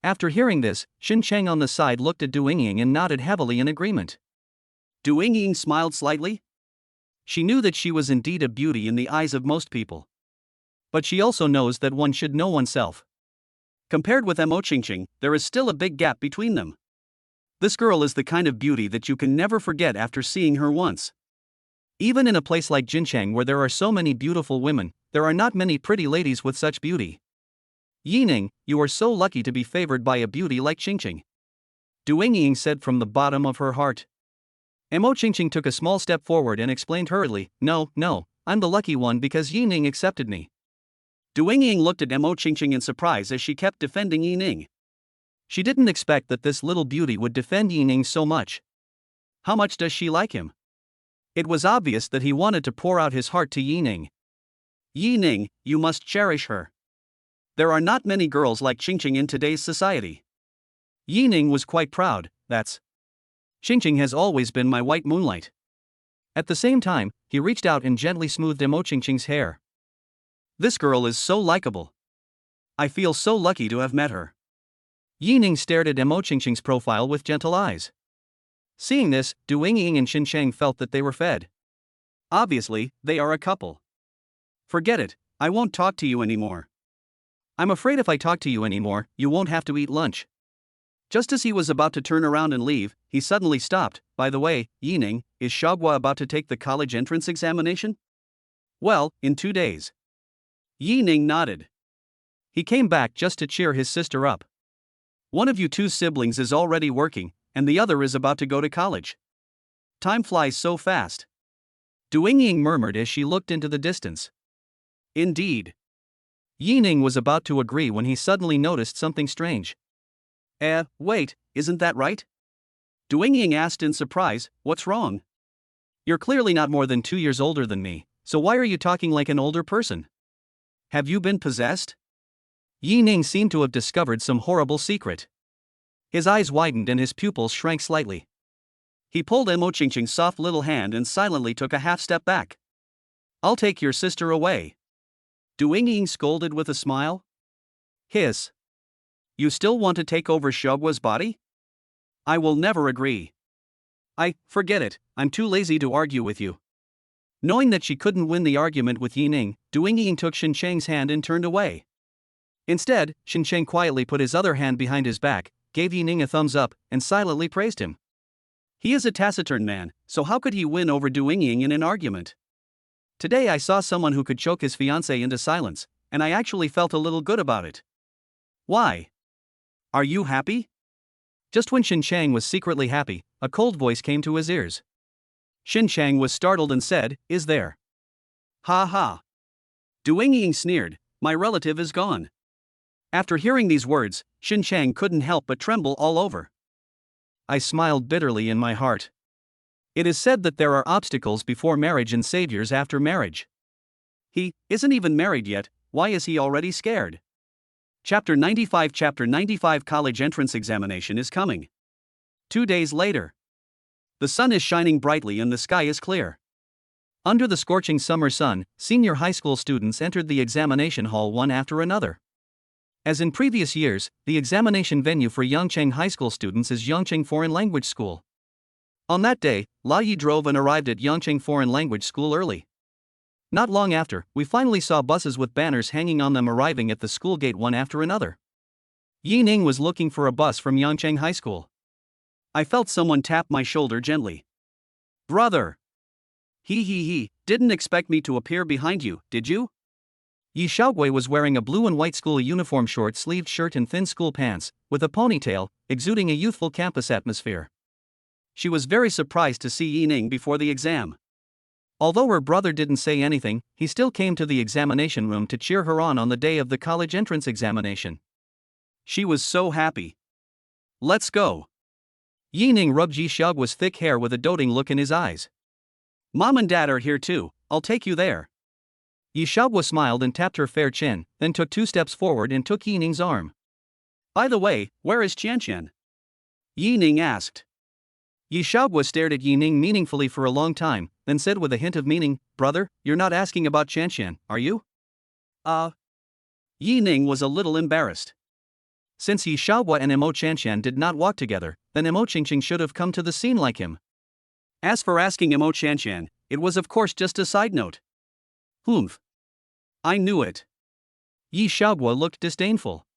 After hearing this, Xin Chang on the side looked at Du Yingying and nodded heavily in agreement. Du Yingying smiled slightly. She knew that she was indeed a beauty in the eyes of most people. But she also knows that one should know oneself. Compared with Mo Qingqing, there is still a big gap between them. This girl is the kind of beauty that you can never forget after seeing her once. Even in a place like Jincheng where there are so many beautiful women, there are not many pretty ladies with such beauty. Yining, you are so lucky to be favored by a beauty like Qingqing. Du Yingying said from the bottom of her heart. Mo Qingqing took a small step forward and explained hurriedly, No, I'm the lucky one because Yining accepted me. Du Yingying looked at Mo Qingqing in surprise as she kept defending Yining. She didn't expect that this little beauty would defend Yining so much. How much does she like him? It was obvious that he wanted to pour out his heart to Yining. Yining, you must cherish her. There are not many girls like Qingqing in today's society. Yining was quite proud. Qingqing has always been my white moonlight. At the same time, he reached out and gently smoothed Mo Qingqing's hair. This girl is so likable. I feel so lucky to have met her. Yining stared at Mo Qingqing's profile with gentle eyes. Seeing this, Du Yingying and Qingcheng felt that they were fed. Obviously, they are a couple. Forget it, I won't talk to you anymore. I'm afraid if I talk to you anymore, you won't have to eat lunch. Just as he was about to turn around and leave, he suddenly stopped. By the way, Yining, is Xiaogua about to take the college entrance examination? Well, in 2 days. Yining nodded. He came back just to cheer his sister up. One of you two siblings is already working, and the other is about to go to college. Time flies so fast. Du Yingying murmured as she looked into the distance. Indeed. Yining was about to agree when he suddenly noticed something strange. Wait, isn't that right? Du Yingying asked in surprise, what's wrong? You're clearly not more than 2 years older than me, so why are you talking like an older person? Have you been possessed? Yining seemed to have discovered some horrible secret. His eyes widened and his pupils shrank slightly. He pulled Mo Qingqing's soft little hand and silently took a half step back. I'll take your sister away. Du Yingying scolded with a smile. Hiss. You still want to take over Xiaogua's body? I will never agree. Forget it, I'm too lazy to argue with you. Knowing that she couldn't win the argument with Yining, Du Yingying took Qingcheng's hand and turned away. Instead, Qingcheng quietly put his other hand behind his back, gave Yining a thumbs up, and silently praised him. He is a taciturn man, so how could he win over Du Yingying in an argument? Today I saw someone who could choke his fiancée into silence, and I actually felt a little good about it. Why? Are you happy? Just when Qingcheng was secretly happy, a cold voice came to his ears. Qingcheng was startled and said, Is there? Ha ha. Du Yingying sneered, my relative is gone. After hearing these words, Qingcheng couldn't help but tremble all over. I smiled bitterly in my heart. It is said that there are obstacles before marriage and saviors after marriage. He isn't even married yet, why is he already scared? Chapter 95 College Entrance Examination is coming. 2 days later. The sun is shining brightly and the sky is clear. Under the scorching summer sun, senior high school students entered the examination hall one after another. As in previous years, the examination venue for Yangcheng High School students is Yangcheng Foreign Language School. On that day, La Yi drove and arrived at Yangcheng Foreign Language School early. Not long after, we finally saw buses with banners hanging on them arriving at the school gate one after another. Yining was looking for a bus from Yangcheng High School. I felt someone tap my shoulder gently. Brother! He, didn't expect me to appear behind you, did you? Yi Xiaogui was wearing a blue and white school uniform short-sleeved shirt and thin school pants, with a ponytail, exuding a youthful campus atmosphere. She was very surprised to see Yining before the exam. Although her brother didn't say anything, he still came to the examination room to cheer her on the day of the college entrance examination. She was so happy. Let's go. Yining rubbed Yi Xiaogui's thick hair with a doting look in his eyes. Mom and Dad are here too, I'll take you there. Yi Xiaogui smiled and tapped her fair chin, then took 2 steps forward and took Yining's arm. By the way, where is Qianqian? Yining asked. Yi Xiaogui stared at Yining meaningfully for a long time, then said with a hint of meaning, Brother, you're not asking about Qianqian, are you? Yining was a little embarrassed. Since Yi Xiaogui and Mo Qianqian did not walk together, then Mo Qingqing should have come to the scene like him. As for asking Mo Qianqian, it was of course just a side note. Humph. I knew it. Yi Xiaoguo looked disdainful.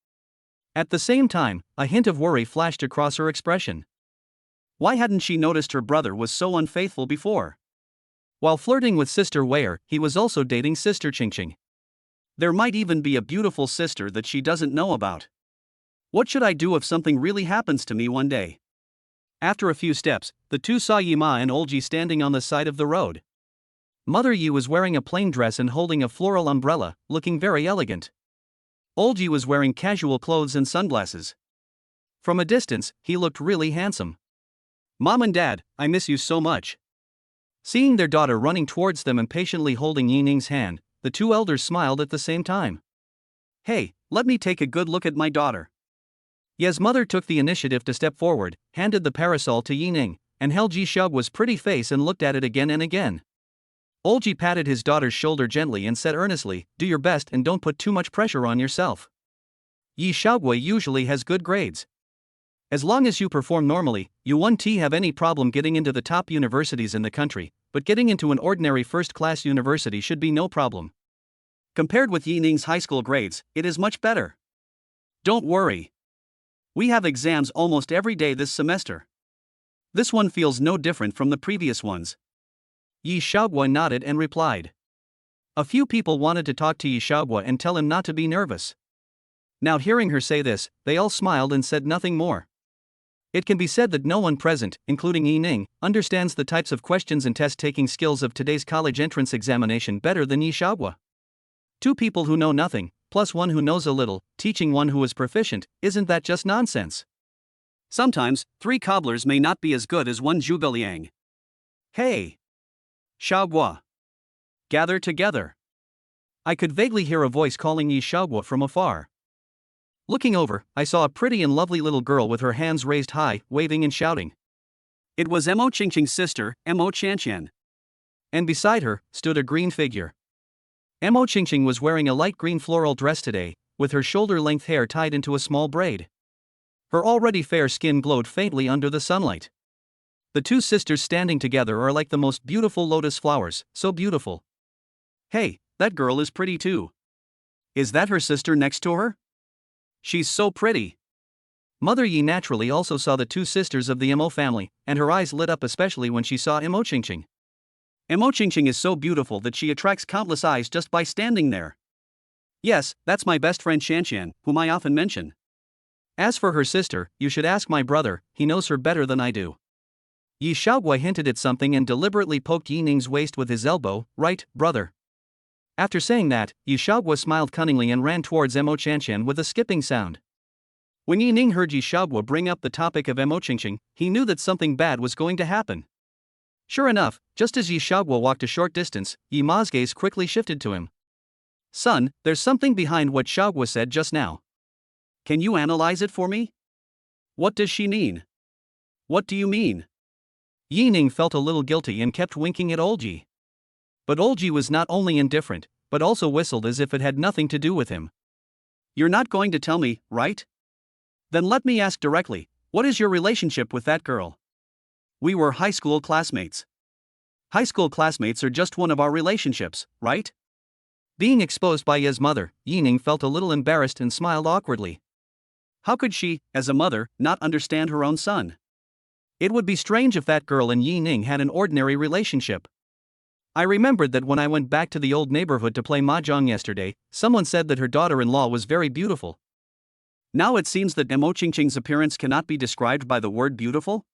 At the same time, a hint of worry flashed across her expression. Why hadn't she noticed her brother was so unfaithful before? While flirting with Sister Wei, he was also dating Sister Qingqing. There might even be a beautiful sister that she doesn't know about. What should I do if something really happens to me one day? After a few steps, the two saw Yi Ma and Olji standing on the side of the road. Mother Yi was wearing a plain dress and holding a floral umbrella, looking very elegant. Olji was wearing casual clothes and sunglasses. From a distance, he looked really handsome. Mom and Dad, I miss you so much. Seeing their daughter running towards them and patiently holding Yining's hand, the two elders smiled at the same time. Hey, let me take a good look at my daughter. Ye's mother took the initiative to step forward, handed the parasol to Yining, and held Yi Xiaoguo's pretty face and looked at it again and again. Olji patted his daughter's shoulder gently and said earnestly, "Do your best and don't put too much pressure on yourself. Yi Xiaoguo usually has good grades. As long as you perform normally, you won't have any problem getting into the top universities in the country, but getting into an ordinary first-class university should be no problem. Compared with Yining's high school grades, it is much better. Don't worry. We have exams almost every day this semester. This one feels no different from the previous ones." Yi Xiaoguo nodded and replied. A few people wanted to talk to Yi Xiaoguo and tell him not to be nervous. Now hearing her say this, they all smiled and said nothing more. It can be said that no one present, including Yining, understands the types of questions and test-taking skills of today's college entrance examination better than Yi Xiaoguo. Two people who know nothing, plus one who knows a little, teaching one who is proficient, isn't that just nonsense? Sometimes, 3 cobblers may not be as good as 1 zhuge liang. Hey! Xiaoguo! Gather together. I could vaguely hear a voice calling Yi Xiaoguo from afar. Looking over, I saw a pretty and lovely little girl with her hands raised high, waving and shouting. It was Mo Qingqing's sister, Mo Qianqian. And beside her, stood a green figure. Mo Qingqing was wearing a light green floral dress today, with her shoulder-length hair tied into a small braid. Her already fair skin glowed faintly under the sunlight. The two sisters standing together are like the most beautiful lotus flowers, so beautiful. Hey, that girl is pretty too. Is that her sister next to her? She's so pretty. Mother Yi naturally also saw the two sisters of the Mo family, and her eyes lit up especially when she saw Mo Qingqing. Mo Qingqing is so beautiful that she attracts countless eyes just by standing there. Yes, that's my best friend Qianqian, whom I often mention. As for her sister, you should ask my brother, he knows her better than I do. Yi Xiaoguo hinted at something and deliberately poked Yining's waist with his elbow. Right, brother? After saying that, Yi Xiaoguo smiled cunningly and ran towards Mo Qianqian with a skipping sound. When Yining heard Yi Xiaoguo bring up the topic of Mo Qingqing, he knew that something bad was going to happen. Sure enough, just as Yi Xiaoguo walked a short distance, Yi Ma's gaze quickly shifted to him. Son, there's something behind what Xiaoguo said just now. Can you analyze it for me? What does she mean? What do you mean? Yining felt a little guilty and kept winking at Olji. But Olji was not only indifferent, but also whistled as if it had nothing to do with him. You're not going to tell me, right? Then let me ask directly, what is your relationship with that girl? We were high school classmates. High school classmates are just one of our relationships, right? Being exposed by Ye's mother, Yining felt a little embarrassed and smiled awkwardly. How could she, as a mother, not understand her own son? It would be strange if that girl and Yining had an ordinary relationship. I remembered that when I went back to the old neighborhood to play mahjong yesterday, someone said that her daughter-in-law was very beautiful. Now it seems that Mo Qingqing's appearance cannot be described by the word beautiful?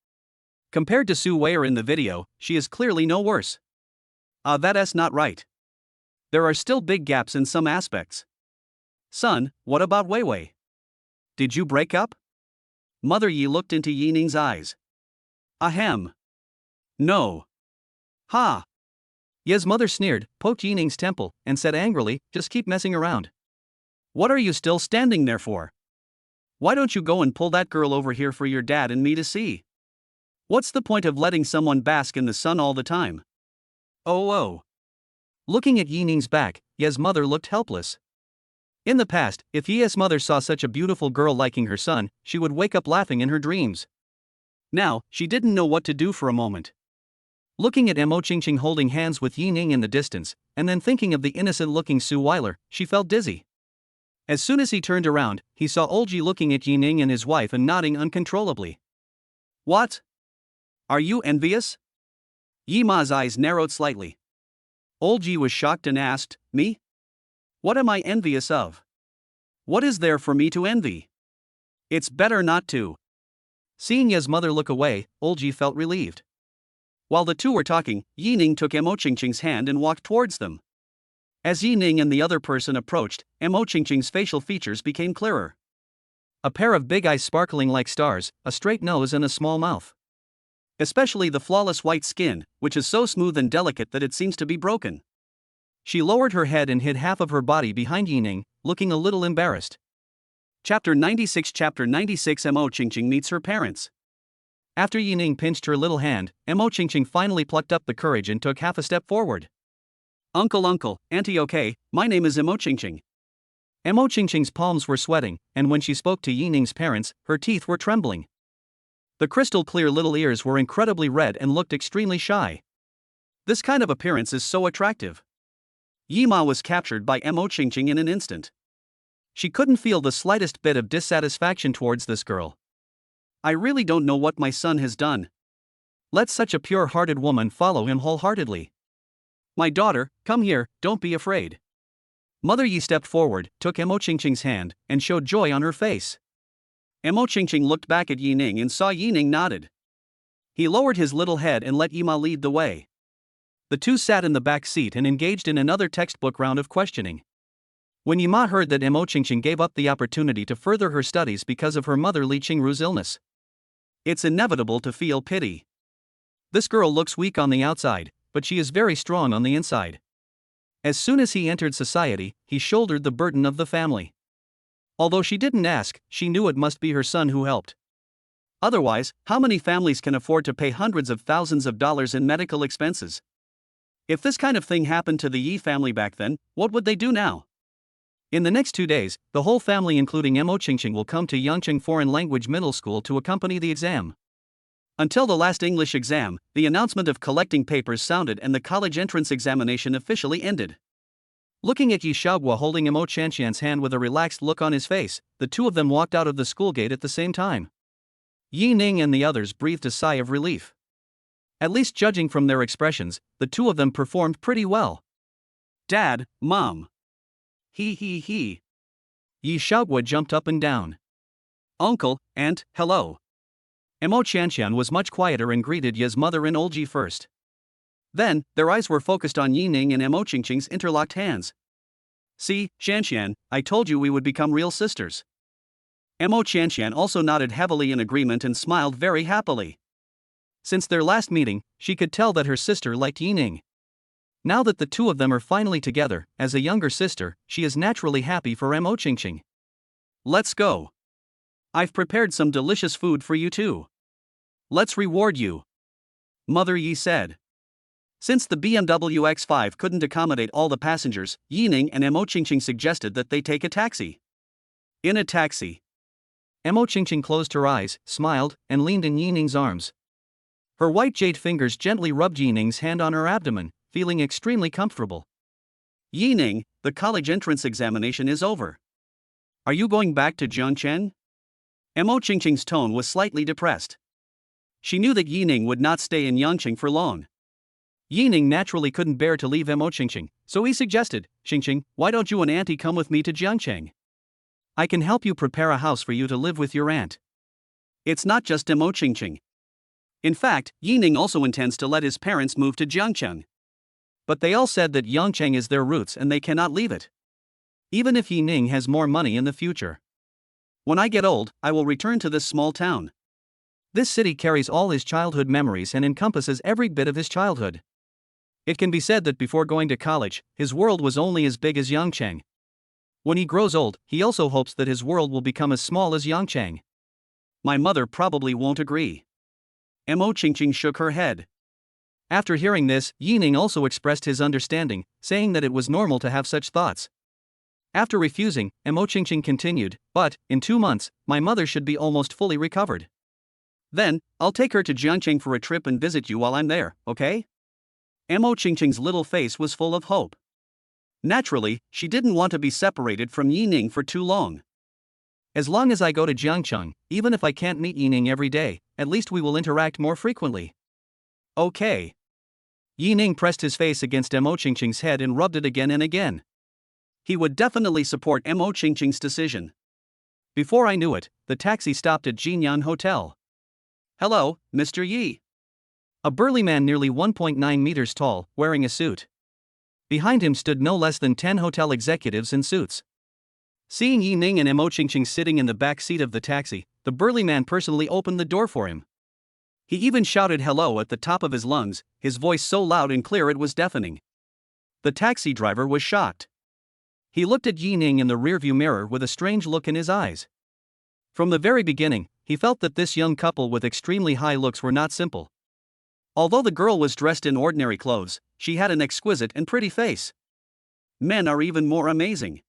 Compared to Suile in the video, she is clearly no worse. That's not right. There are still big gaps in some aspects. Son, what about Wei Wei? Did you break up? Mother Yi looked into Yining's eyes. Ahem. No. Ha. Ye's mother sneered, poked Yining's temple, and said angrily, just keep messing around. What are you still standing there for? Why don't you go and pull that girl over here for your dad and me to see? What's the point of letting someone bask in the sun all the time? Oh. Looking at Yining's back, Ye's mother looked helpless. In the past, if Ye's mother saw such a beautiful girl liking her son, she would wake up laughing in her dreams. Now, she didn't know what to do for a moment. Looking at Mo Qingqing holding hands with Yining in the distance, and then thinking of the innocent-looking Suile, she felt dizzy. As soon as he turned around, he saw Olji looking at Yining and his wife and nodding uncontrollably. What? Are you envious? Yima's eyes narrowed slightly. Olji was shocked and asked, Me? What am I envious of? What is there for me to envy? It's better not to. Seeing his mother look away, Olji felt relieved. While the two were talking, Yining took Mo Qingqing's hand and walked towards them. As Yining and the other person approached, Mo Qingqing's facial features became clearer. A pair of big eyes sparkling like stars, a straight nose and a small mouth. Especially the flawless white skin, which is so smooth and delicate that it seems to be broken. She lowered her head and hid half of her body behind Yining, looking a little embarrassed. Chapter 96 Mo Qingqing meets her parents. After Yining pinched her little hand, Mo Qingqing finally plucked up the courage and took half a step forward. Uncle, auntie okay, my name is Mo Qingqing. Mo Qingqing's palms were sweating, and when she spoke to Yining's parents, her teeth were trembling. The crystal-clear little ears were incredibly red and looked extremely shy. This kind of appearance is so attractive. Yima was captured by Mo Qingqing in an instant. She couldn't feel the slightest bit of dissatisfaction towards this girl. I really don't know what my son has done. Let such a pure-hearted woman follow him wholeheartedly. My daughter, come here, don't be afraid. Mother Yi stepped forward, took Mo Qingqing's hand, and showed joy on her face. Mo Qingqing looked back at Yining and saw Yining nodded. He lowered his little head and let Yima lead the way. The two sat in the back seat and engaged in another textbook round of questioning. When Yima heard that Mo Qingqing gave up the opportunity to further her studies because of her mother Li Qingru's illness, it's inevitable to feel pity. This girl looks weak on the outside, but she is very strong on the inside. As soon as he entered society, he shouldered the burden of the family. Although she didn't ask, she knew it must be her son who helped. Otherwise, how many families can afford to pay hundreds of thousands of dollars in medical expenses? If this kind of thing happened to the Yi family back then, what would they do now? In the next 2 days, the whole family including Mo Qingqing will come to Yangcheng Foreign Language Middle School to accompany the exam. Until the last English exam, the announcement of collecting papers sounded and the college entrance examination officially ended. Looking at Yi Xiaoguo holding Mo Qianqian's hand with a relaxed look on his face, the two of them walked out of the school gate at the same time. Yining and the others breathed a sigh of relief. At least judging from their expressions, the two of them performed pretty well. Dad, Mom. He. Yi Xiaoguo jumped up and down. Uncle, Aunt, hello. Mo Qianqian was much quieter and greeted Yi's mother and Olji first. Then, their eyes were focused on Yining and Mo Qingqing's interlocked hands. See, Qianqian, I told you we would become real sisters. Mo Qianqian also nodded heavily in agreement and smiled very happily. Since their last meeting, she could tell that her sister liked Yining. Now that the two of them are finally together, as a younger sister, she is naturally happy for Mo Qingqing. Let's go. I've prepared some delicious food for you too. Let's reward you. Mother Yi said. Since the BMW X5 couldn't accommodate all the passengers, Yining and Mo Qingqing suggested that they take a taxi. In a taxi. Mo Qingqing closed her eyes, smiled, and leaned in Yining's arms. Her white jade fingers gently rubbed Yining's hand on her abdomen, feeling extremely comfortable. Yining, the college entrance examination is over. Are you going back to Zhongchen? Mo Qingqing's tone was slightly depressed. She knew that Yining would not stay in Yangcheng for long. Yining naturally couldn't bear to leave Mo Qingqing, so he suggested, Qingqing, why don't you and Auntie come with me to Jiangcheng? I can help you prepare a house for you to live with your aunt. It's not just Mo Qingqing. In fact, Yining also intends to let his parents move to Jiangcheng. But they all said that Yangcheng is their roots and they cannot leave it. Even if Yining has more money in the future. When I get old, I will return to this small town. This city carries all his childhood memories and encompasses every bit of his childhood. It can be said that before going to college, his world was only as big as Yangcheng. When he grows old, he also hopes that his world will become as small as Yangcheng. My mother probably won't agree. Mo Qingqing shook her head. After hearing this, Yining also expressed his understanding, saying that it was normal to have such thoughts. After refusing, Mo Qingqing continued, but, in 2 months, my mother should be almost fully recovered. Then, I'll take her to Jiangcheng for a trip and visit you while I'm there, okay? Mo Qingqing's little face was full of hope. Naturally, she didn't want to be separated from Yining for too long. As long as I go to Jiangcheng, even if I can't meet Yining every day, at least we will interact more frequently. Okay. Yining pressed his face against Mo Qingqing's head and rubbed it again and again. He would definitely support Mo Qingqing's decision. Before I knew it, the taxi stopped at Jinyan Hotel. Hello, Mr. Yi. A burly man nearly 1.9 meters tall, wearing a suit. Behind him stood no less than 10 hotel executives in suits. Seeing Yining and Mo Qingqing sitting in the back seat of the taxi, the burly man personally opened the door for him. He even shouted hello at the top of his lungs, his voice so loud and clear it was deafening. The taxi driver was shocked. He looked at Yining in the rearview mirror with a strange look in his eyes. From the very beginning, he felt that this young couple with extremely high looks were not simple. Although the girl was dressed in ordinary clothes, she had an exquisite and pretty face. Men are even more amazing.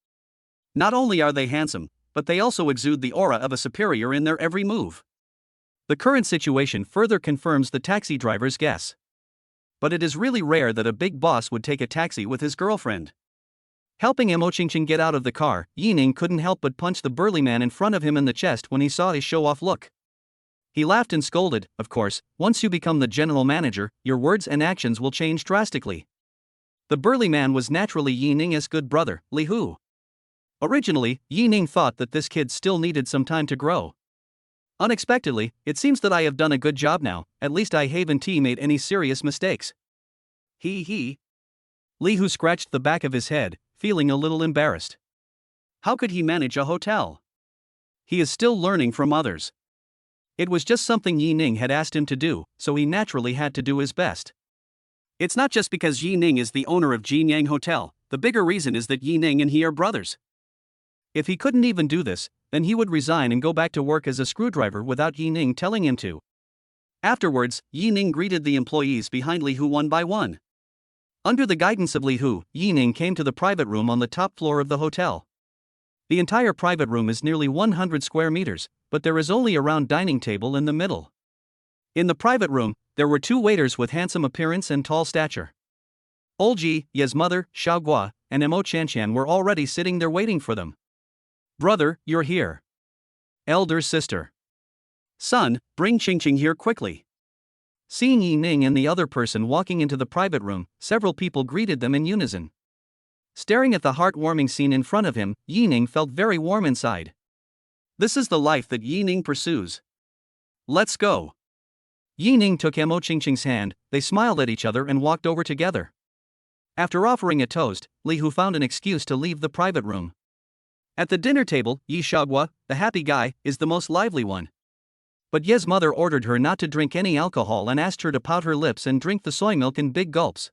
Not only are they handsome, but they also exude the aura of a superior in their every move. The current situation further confirms the taxi driver's guess. But it is really rare that a big boss would take a taxi with his girlfriend. Helping Mo Qingqing get out of the car, Yining couldn't help but punch the burly man in front of him in the chest when he saw his show-off look. He laughed and scolded, of course, once you become the general manager, your words and actions will change drastically. The burly man was naturally Yining's good brother, Li Hu. Originally, Yining thought that this kid still needed some time to grow. Unexpectedly, it seems that I have done a good job now, at least I haven't made any serious mistakes. He. Li Hu scratched the back of his head, feeling a little embarrassed. How could he manage a hotel? He is still learning from others. It was just something Yining had asked him to do, so he naturally had to do his best. It's not just because Yining is the owner of Jinyang Hotel, the bigger reason is that Yining and he are brothers. If he couldn't even do this, then he would resign and go back to work as a screwdriver without Yining telling him to. Afterwards, Yining greeted the employees behind Li Hu one by one. Under the guidance of Li Hu, Yining came to the private room on the top floor of the hotel. The entire private room is nearly 100 square meters, but there is only a round dining table in the middle. In the private room, there were two waiters with handsome appearance and tall stature. Olji, Ye's mother, Xiaoguo, and Mo Qianqian were already sitting there waiting for them. Brother, you're here. Elder sister. Son, bring Qingqing here quickly. Seeing Yining and the other person walking into the private room, several people greeted them in unison. Staring at the heartwarming scene in front of him, Yining felt very warm inside. This is the life that Yining pursues. Let's go. Yining took Mo Qingqing's hand, they smiled at each other and walked over together. After offering a toast, Li Hu found an excuse to leave the private room. At the dinner table, Yi Xiaoguo, the happy guy, is the most lively one. But Ye's mother ordered her not to drink any alcohol and asked her to pout her lips and drink the soy milk in big gulps.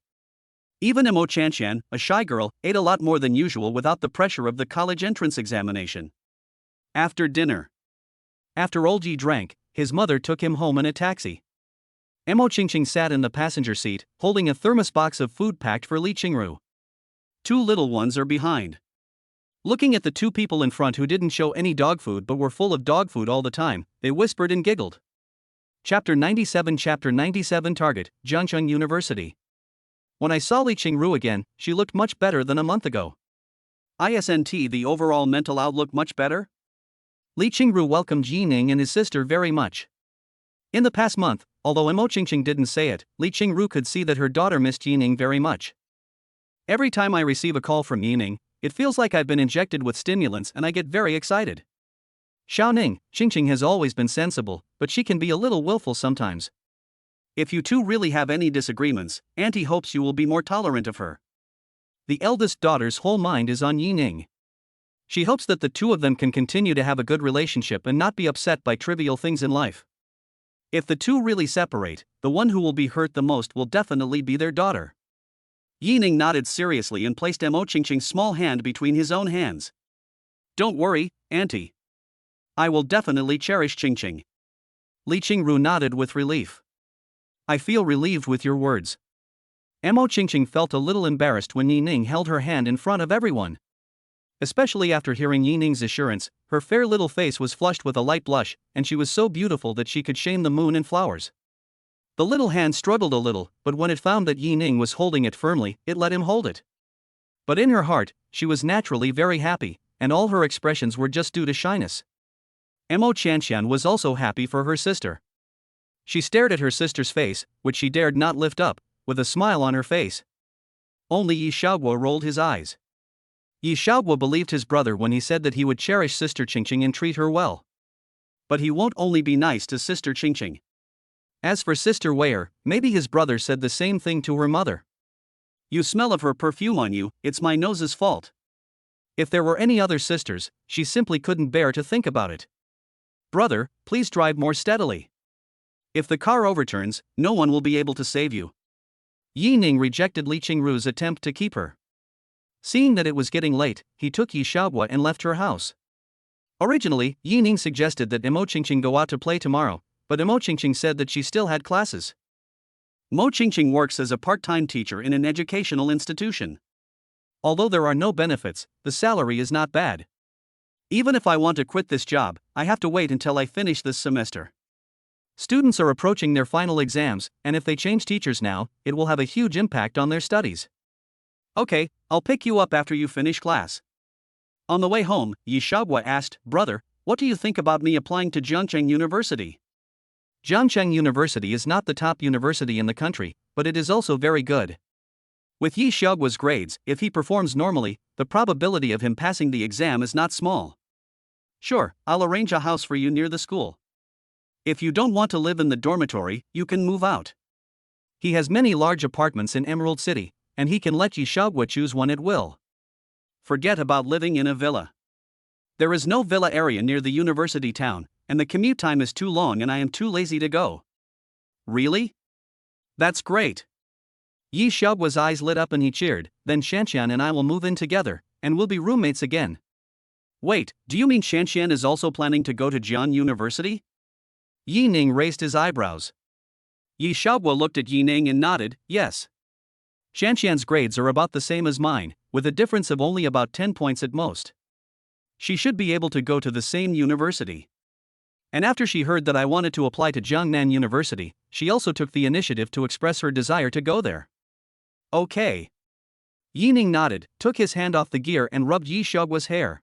Even Mo Qianqian, a shy girl, ate a lot more than usual without the pressure of the college entrance examination. After dinner. After Olji drank, his mother took him home in a taxi. Mo Qingqing sat in the passenger seat, holding a thermos box of food packed for Li Qingru. Two little ones are behind. Looking at the two people in front who didn't show any dog food but were full of dog food all the time, they whispered and giggled. Chapter 97 Target, Jiangcheng University. When I saw Li Qingru again, she looked much better than a month ago. Isn't the overall mental outlook much better? Li Qingru welcomed Yining and his sister very much. In the past month, although Mo Qingqing didn't say it, Li Qingru could see that her daughter missed Yining very much. Every time I receive a call from Yining, it feels like I've been injected with stimulants and I get very excited. Xiaoning, Qingqing has always been sensible, but she can be a little willful sometimes. If you two really have any disagreements, Auntie hopes you will be more tolerant of her. The eldest daughter's whole mind is on Yining. She hopes that the two of them can continue to have a good relationship and not be upset by trivial things in life. If the two really separate, the one who will be hurt the most will definitely be their daughter. Yining nodded seriously and placed Mo Qingqing's small hand between his own hands. Don't worry, Auntie. I will definitely cherish Qingqing. Li Qingru nodded with relief. I feel relieved with your words. Mo Qingqing felt a little embarrassed when Yining held her hand in front of everyone. Especially after hearing Yining's assurance, her fair little face was flushed with a light blush, and she was so beautiful that she could shame the moon and flowers. The little hand struggled a little, but when it found that Yining was holding it firmly, it let him hold it. But in her heart, she was naturally very happy, and all her expressions were just due to shyness. Mo Chanshan was also happy for her sister. She stared at her sister's face, which she dared not lift up, with a smile on her face. Only Yi Xiaoguo rolled his eyes. Yi Xiaoguo believed his brother when he said that he would cherish Sister Qingqing and treat her well. But he won't only be nice to Sister Qingqing. As for Sister Weier, maybe his brother said the same thing to her mother. You smell of her perfume on you, it's my nose's fault. If there were any other sisters, she simply couldn't bear to think about it. Brother, please drive more steadily. If the car overturns, no one will be able to save you. Yi Ning rejected Li Qingru's attempt to keep her. Seeing that it was getting late, he took Yi Xiaoguo and left her house. Originally, Yi Ning suggested that Mo Qingqing go out to play tomorrow, but Mo Qingqing said that she still had classes. Mo Qingqing works as a part-time teacher in an educational institution. Although there are no benefits, the salary is not bad. Even if I want to quit this job, I have to wait until I finish this semester. Students are approaching their final exams, and if they change teachers now, it will have a huge impact on their studies. Okay, I'll pick you up after you finish class. On the way home, Yi Xiaoguo asked, Brother, what do you think about me applying to Jiangcheng University? Jiangcheng University is not the top university in the country, but it is also very good. With Yi Xiaoguo's grades, if he performs normally, the probability of him passing the exam is not small. Sure, I'll arrange a house for you near the school. If you don't want to live in the dormitory, you can move out. He has many large apartments in Emerald City, and he can let Yi Xiaoguo choose one at will. Forget about living in a villa. There is no villa area near the university town, and the commute time is too long and I am too lazy to go. Really? That's great. Yi Xiaoguo's eyes lit up and he cheered, then Shanshan and I will move in together, and we'll be roommates again. Wait, do you mean Shanshan is also planning to go to Jian University? Yi Ning raised his eyebrows. Yi Xiaoguo looked at Yi Ning and nodded, yes. Shanshan's grades are about the same as mine, with a difference of only about 10 points at most. She should be able to go to the same university. And after she heard that I wanted to apply to Jiangnan University, she also took the initiative to express her desire to go there. Okay. Yi Ning nodded, took his hand off the gear and rubbed Yi Xiaoguo's hair.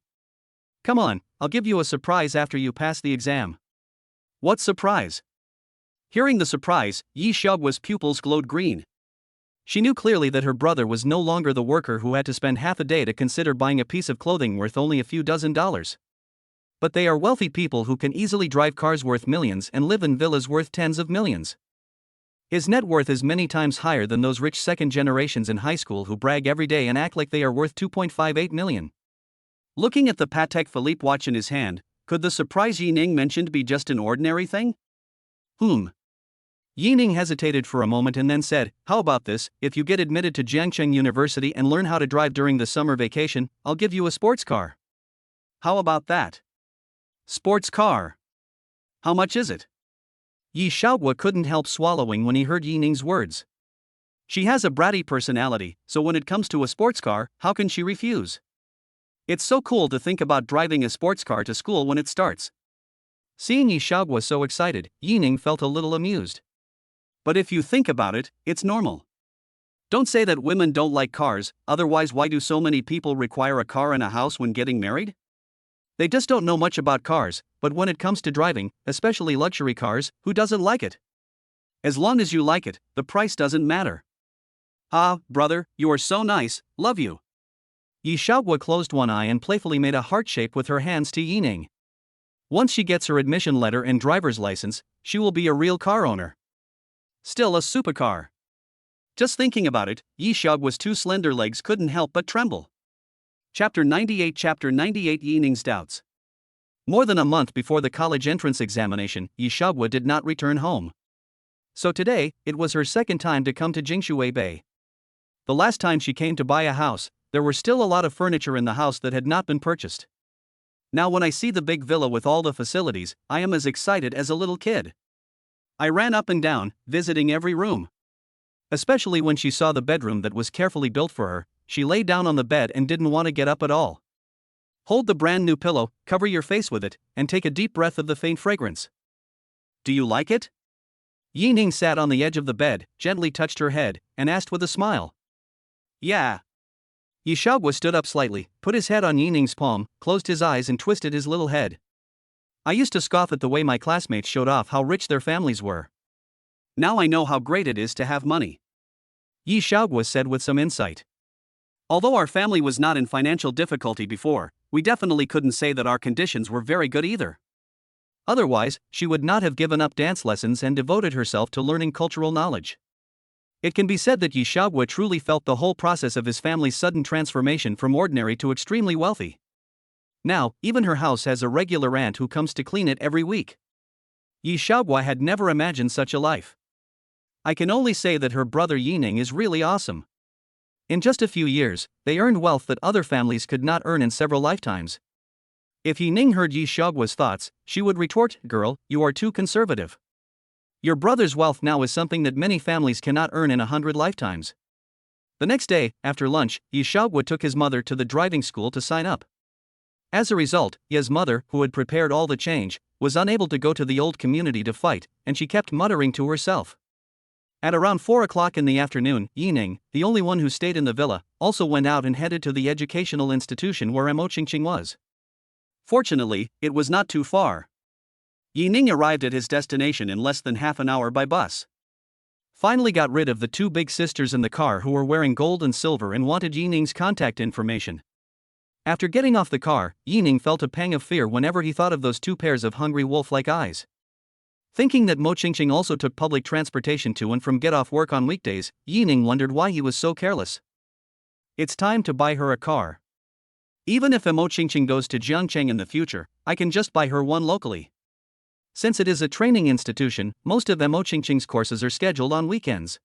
Come on, I'll give you a surprise after you pass the exam. What surprise? Hearing the surprise, Yi Xiaoguo's pupils glowed green. She knew clearly that her brother was no longer the worker who had to spend half a day to consider buying a piece of clothing worth only a few dozen dollars. But they are wealthy people who can easily drive cars worth millions and live in villas worth tens of millions. His net worth is many times higher than those rich second generations in high school who brag every day and act like they are worth 2.58 million. Looking at the Patek Philippe watch in his hand, could the surprise Yi Ning mentioned be just an ordinary thing? Yi Ning hesitated for a moment and then said, how about this, if you get admitted to Jiangcheng University and learn how to drive during the summer vacation, I'll give you a sports car. How about that? Sports car. How much is it? Yi Xiaoguo couldn't help swallowing when he heard Yi Ning's words. She has a bratty personality, so when it comes to a sports car, how can she refuse? It's so cool to think about driving a sports car to school when it starts. Seeing Yi Xiaoguo so excited, Yi Ning felt a little amused. But if you think about it, it's normal. Don't say that women don't like cars, otherwise why do so many people require a car and a house when getting married? They just don't know much about cars, but when it comes to driving, especially luxury cars, who doesn't like it? As long as you like it, the price doesn't matter. Ah, brother, you are so nice, love you. Yi Xiaoguo closed one eye and playfully made a heart shape with her hands to Yi Ning. Once she gets her admission letter and driver's license, she will be a real car owner. Still a supercar. Just thinking about it, Yi Xiaoguo's two slender legs couldn't help but tremble. Chapter 98 Yi Ning's doubts. More than a month before the college entrance examination, Yi Xiaoguo did not return home. So today, it was her second time to come to Jingshui Bay. The last time she came to buy a house, there were still a lot of furniture in the house that had not been purchased. Now when I see the big villa with all the facilities, I am as excited as a little kid. I ran up and down, visiting every room. Especially when she saw the bedroom that was carefully built for her, she lay down on the bed and didn't want to get up at all. Hold the brand new pillow, cover your face with it, and take a deep breath of the faint fragrance. Do you like it? Yi Ning sat on the edge of the bed, gently touched her head, and asked with a smile. Yeah. Yi Xiaogua stood up slightly, put his head on Yining's palm, closed his eyes and twisted his little head. I used to scoff at the way my classmates showed off how rich their families were. Now I know how great it is to have money. Yi Xiaogua said with some insight. Although our family was not in financial difficulty before, we definitely couldn't say that our conditions were very good either. Otherwise, she would not have given up dance lessons and devoted herself to learning cultural knowledge. It can be said that Yi Xiaogua truly felt the whole process of his family's sudden transformation from ordinary to extremely wealthy. Now, even her house has a regular aunt who comes to clean it every week. Yi Xiaogua had never imagined such a life. I can only say that her brother Yining is really awesome. In just a few years, they earned wealth that other families could not earn in several lifetimes. If Yining heard Yi Xiaogua's thoughts, she would retort, "Girl, you are too conservative. Your brother's wealth now is something that many families cannot earn in 100 lifetimes." The next day, after lunch, Yi Xiaogua took his mother to the driving school to sign up. As a result, Yi's mother, who had prepared all the change, was unable to go to the old community to fight, and she kept muttering to herself. At around 4 o'clock in the afternoon, Yining, the only one who stayed in the villa, also went out and headed to the educational institution where Mo Qingqing was. Fortunately, it was not too far. Yining arrived at his destination in less than half an hour by bus. Finally got rid of the two big sisters in the car who were wearing gold and silver and wanted Yining's contact information. After getting off the car, Yining felt a pang of fear whenever he thought of those two pairs of hungry wolf-like eyes. Thinking that Mo Qingqing also took public transportation to and from get off work on weekdays, Yining wondered why he was so careless. It's time to buy her a car. Even if Mo Qingqing goes to Jiangcheng in the future, I can just buy her one locally. Since it is a training institution, most of Mo Qingqing's courses are scheduled on weekends.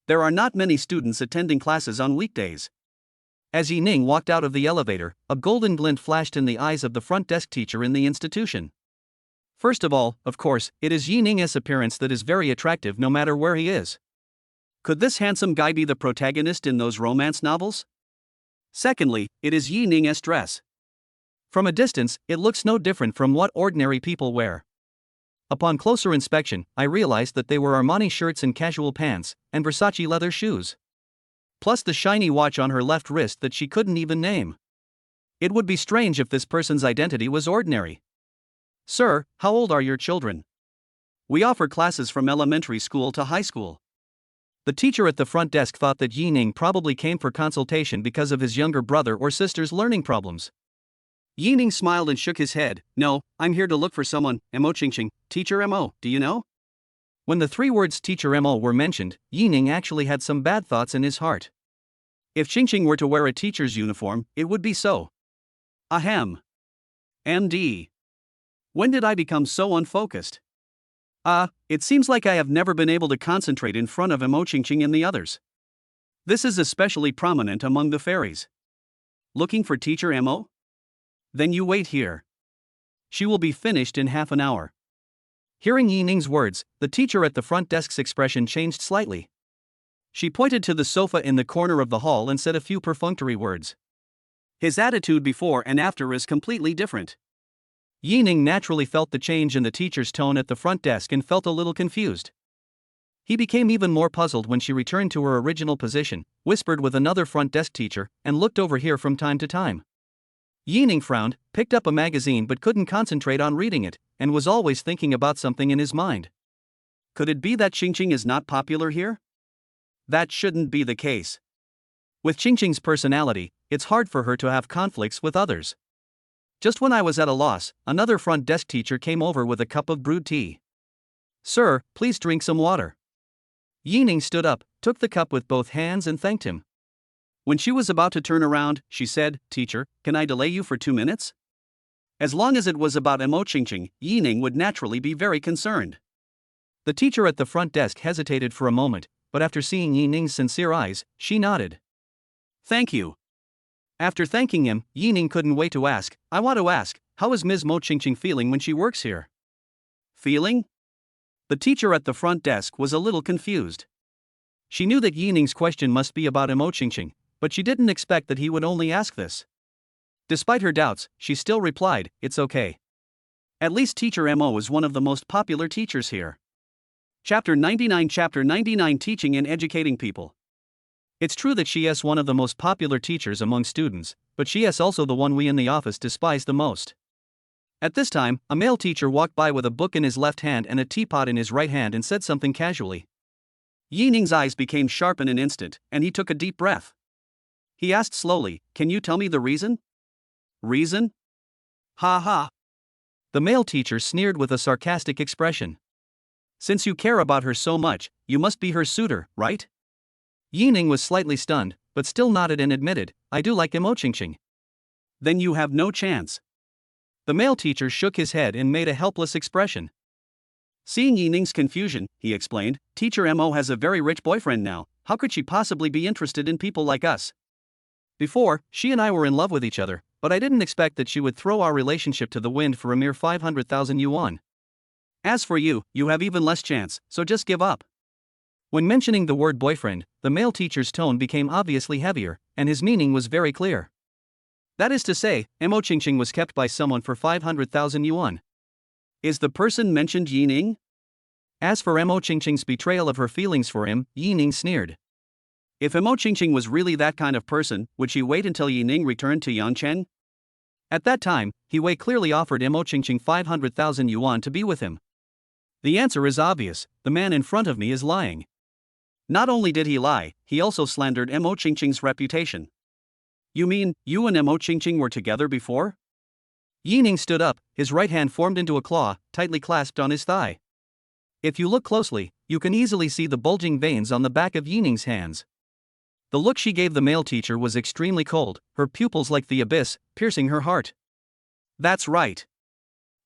There are not many students attending classes on weekdays. As Yining walked out of the elevator, a golden glint flashed in the eyes of the front desk teacher in the institution. First of all, of course, it is Yining's appearance that is very attractive no matter where he is. Could this handsome guy be the protagonist in those romance novels? Secondly, it is Yining's dress. From a distance, it looks no different from what ordinary people wear. Upon closer inspection, I realized that they were Armani shirts and casual pants, and Versace leather shoes. Plus the shiny watch on her left wrist that she couldn't even name. It would be strange if this person's identity was ordinary. "Sir, how old are your children?" "We offer classes from elementary school to high school." The teacher at the front desk thought that Yining probably came for consultation because of his younger brother or sister's learning problems. Yining smiled and shook his head. "No, I'm here to look for someone, Mo Qingqing, Teacher Mo, do you know?" When the three words Teacher Mo were mentioned, Yining actually had some bad thoughts in his heart. If Qingqing were to wear a teacher's uniform, it would be so. Ahem. MD. When did I become so unfocused? It seems like I have never been able to concentrate in front of Mo Qingqing and the others. This is especially prominent among the fairies. Looking for Teacher Mo? Then you wait here. She will be finished in half an hour. Hearing Yining's words, the teacher at the front desk's expression changed slightly. She pointed to the sofa in the corner of the hall and said a few perfunctory words. His attitude before and after is completely different. Yining naturally felt the change in the teacher's tone at the front desk and felt a little confused. He became even more puzzled when she returned to her original position, whispered with another front desk teacher, and looked over here from time to time. Yining frowned, picked up a magazine but couldn't concentrate on reading it, and was always thinking about something in his mind. Could it be that Qingqing is not popular here? That shouldn't be the case. With Qingqing's personality, it's hard for her to have conflicts with others. Just when I was at a loss, another front desk teacher came over with a cup of brewed tea. "Sir, please drink some water." Yining stood up, took the cup with both hands and thanked him. When she was about to turn around, she said, "Teacher, can I delay you for 2 minutes?" As long as it was about Mo Qingqing, Yining would naturally be very concerned. The teacher at the front desk hesitated for a moment, but after seeing Yining's sincere eyes, she nodded. "Thank you." After thanking him, Yining couldn't wait to ask, "I want to ask, how is Ms. Mo Qingqing feeling when she works here?" "Feeling?" The teacher at the front desk was a little confused. She knew that Yining's question must be about Mo Qingqing, but she didn't expect that he would only ask this. Despite her doubts, she still replied, "It's okay. At least Teacher Mo is one of the most popular teachers here." Chapter 99 Teaching and Educating People. It's true that she is one of the most popular teachers among students, but she is also the one we in the office despise the most. At this time, a male teacher walked by with a book in his left hand and a teapot in his right hand and said something casually. Yi Ning's eyes became sharp in an instant, and he took a deep breath. He asked slowly, "Can you tell me the reason?" "Reason? Ha ha." The male teacher sneered with a sarcastic expression. "Since you care about her so much, you must be her suitor, right?" Yi Ning was slightly stunned, but still nodded and admitted, "I do like Mo Qingqing." "Then you have no chance." The male teacher shook his head and made a helpless expression. Seeing Yi Ning's confusion, he explained, "Teacher Mo has a very rich boyfriend now. How could she possibly be interested in people like us? Before, she and I were in love with each other, but I didn't expect that she would throw our relationship to the wind for a mere 500,000 yuan. As for you, you have even less chance, so just give up." When mentioning the word boyfriend, the male teacher's tone became obviously heavier, and his meaning was very clear. That is to say, Mo Qingqing was kept by someone for 500,000 yuan. Is the person mentioned Yi Ning? As for Mo Qingqing's betrayal of her feelings for him, Yi Ning sneered. If Mo Qingqing was really that kind of person, would she wait until Yi Ning returned to Yangcheng? At that time, He Wei clearly offered Mo Qingqing 500,000 yuan to be with him. The answer is obvious, the man in front of me is lying. Not only did he lie, he also slandered Mo Qingqing's reputation. You mean, you and Mo Qingqing were together before? Yi Ning stood up, his right hand formed into a claw, tightly clasped on his thigh. If you look closely, you can easily see the bulging veins on the back of Yi Ning's hands. The look she gave the male teacher was extremely cold, her pupils like the abyss, piercing her heart. That's right.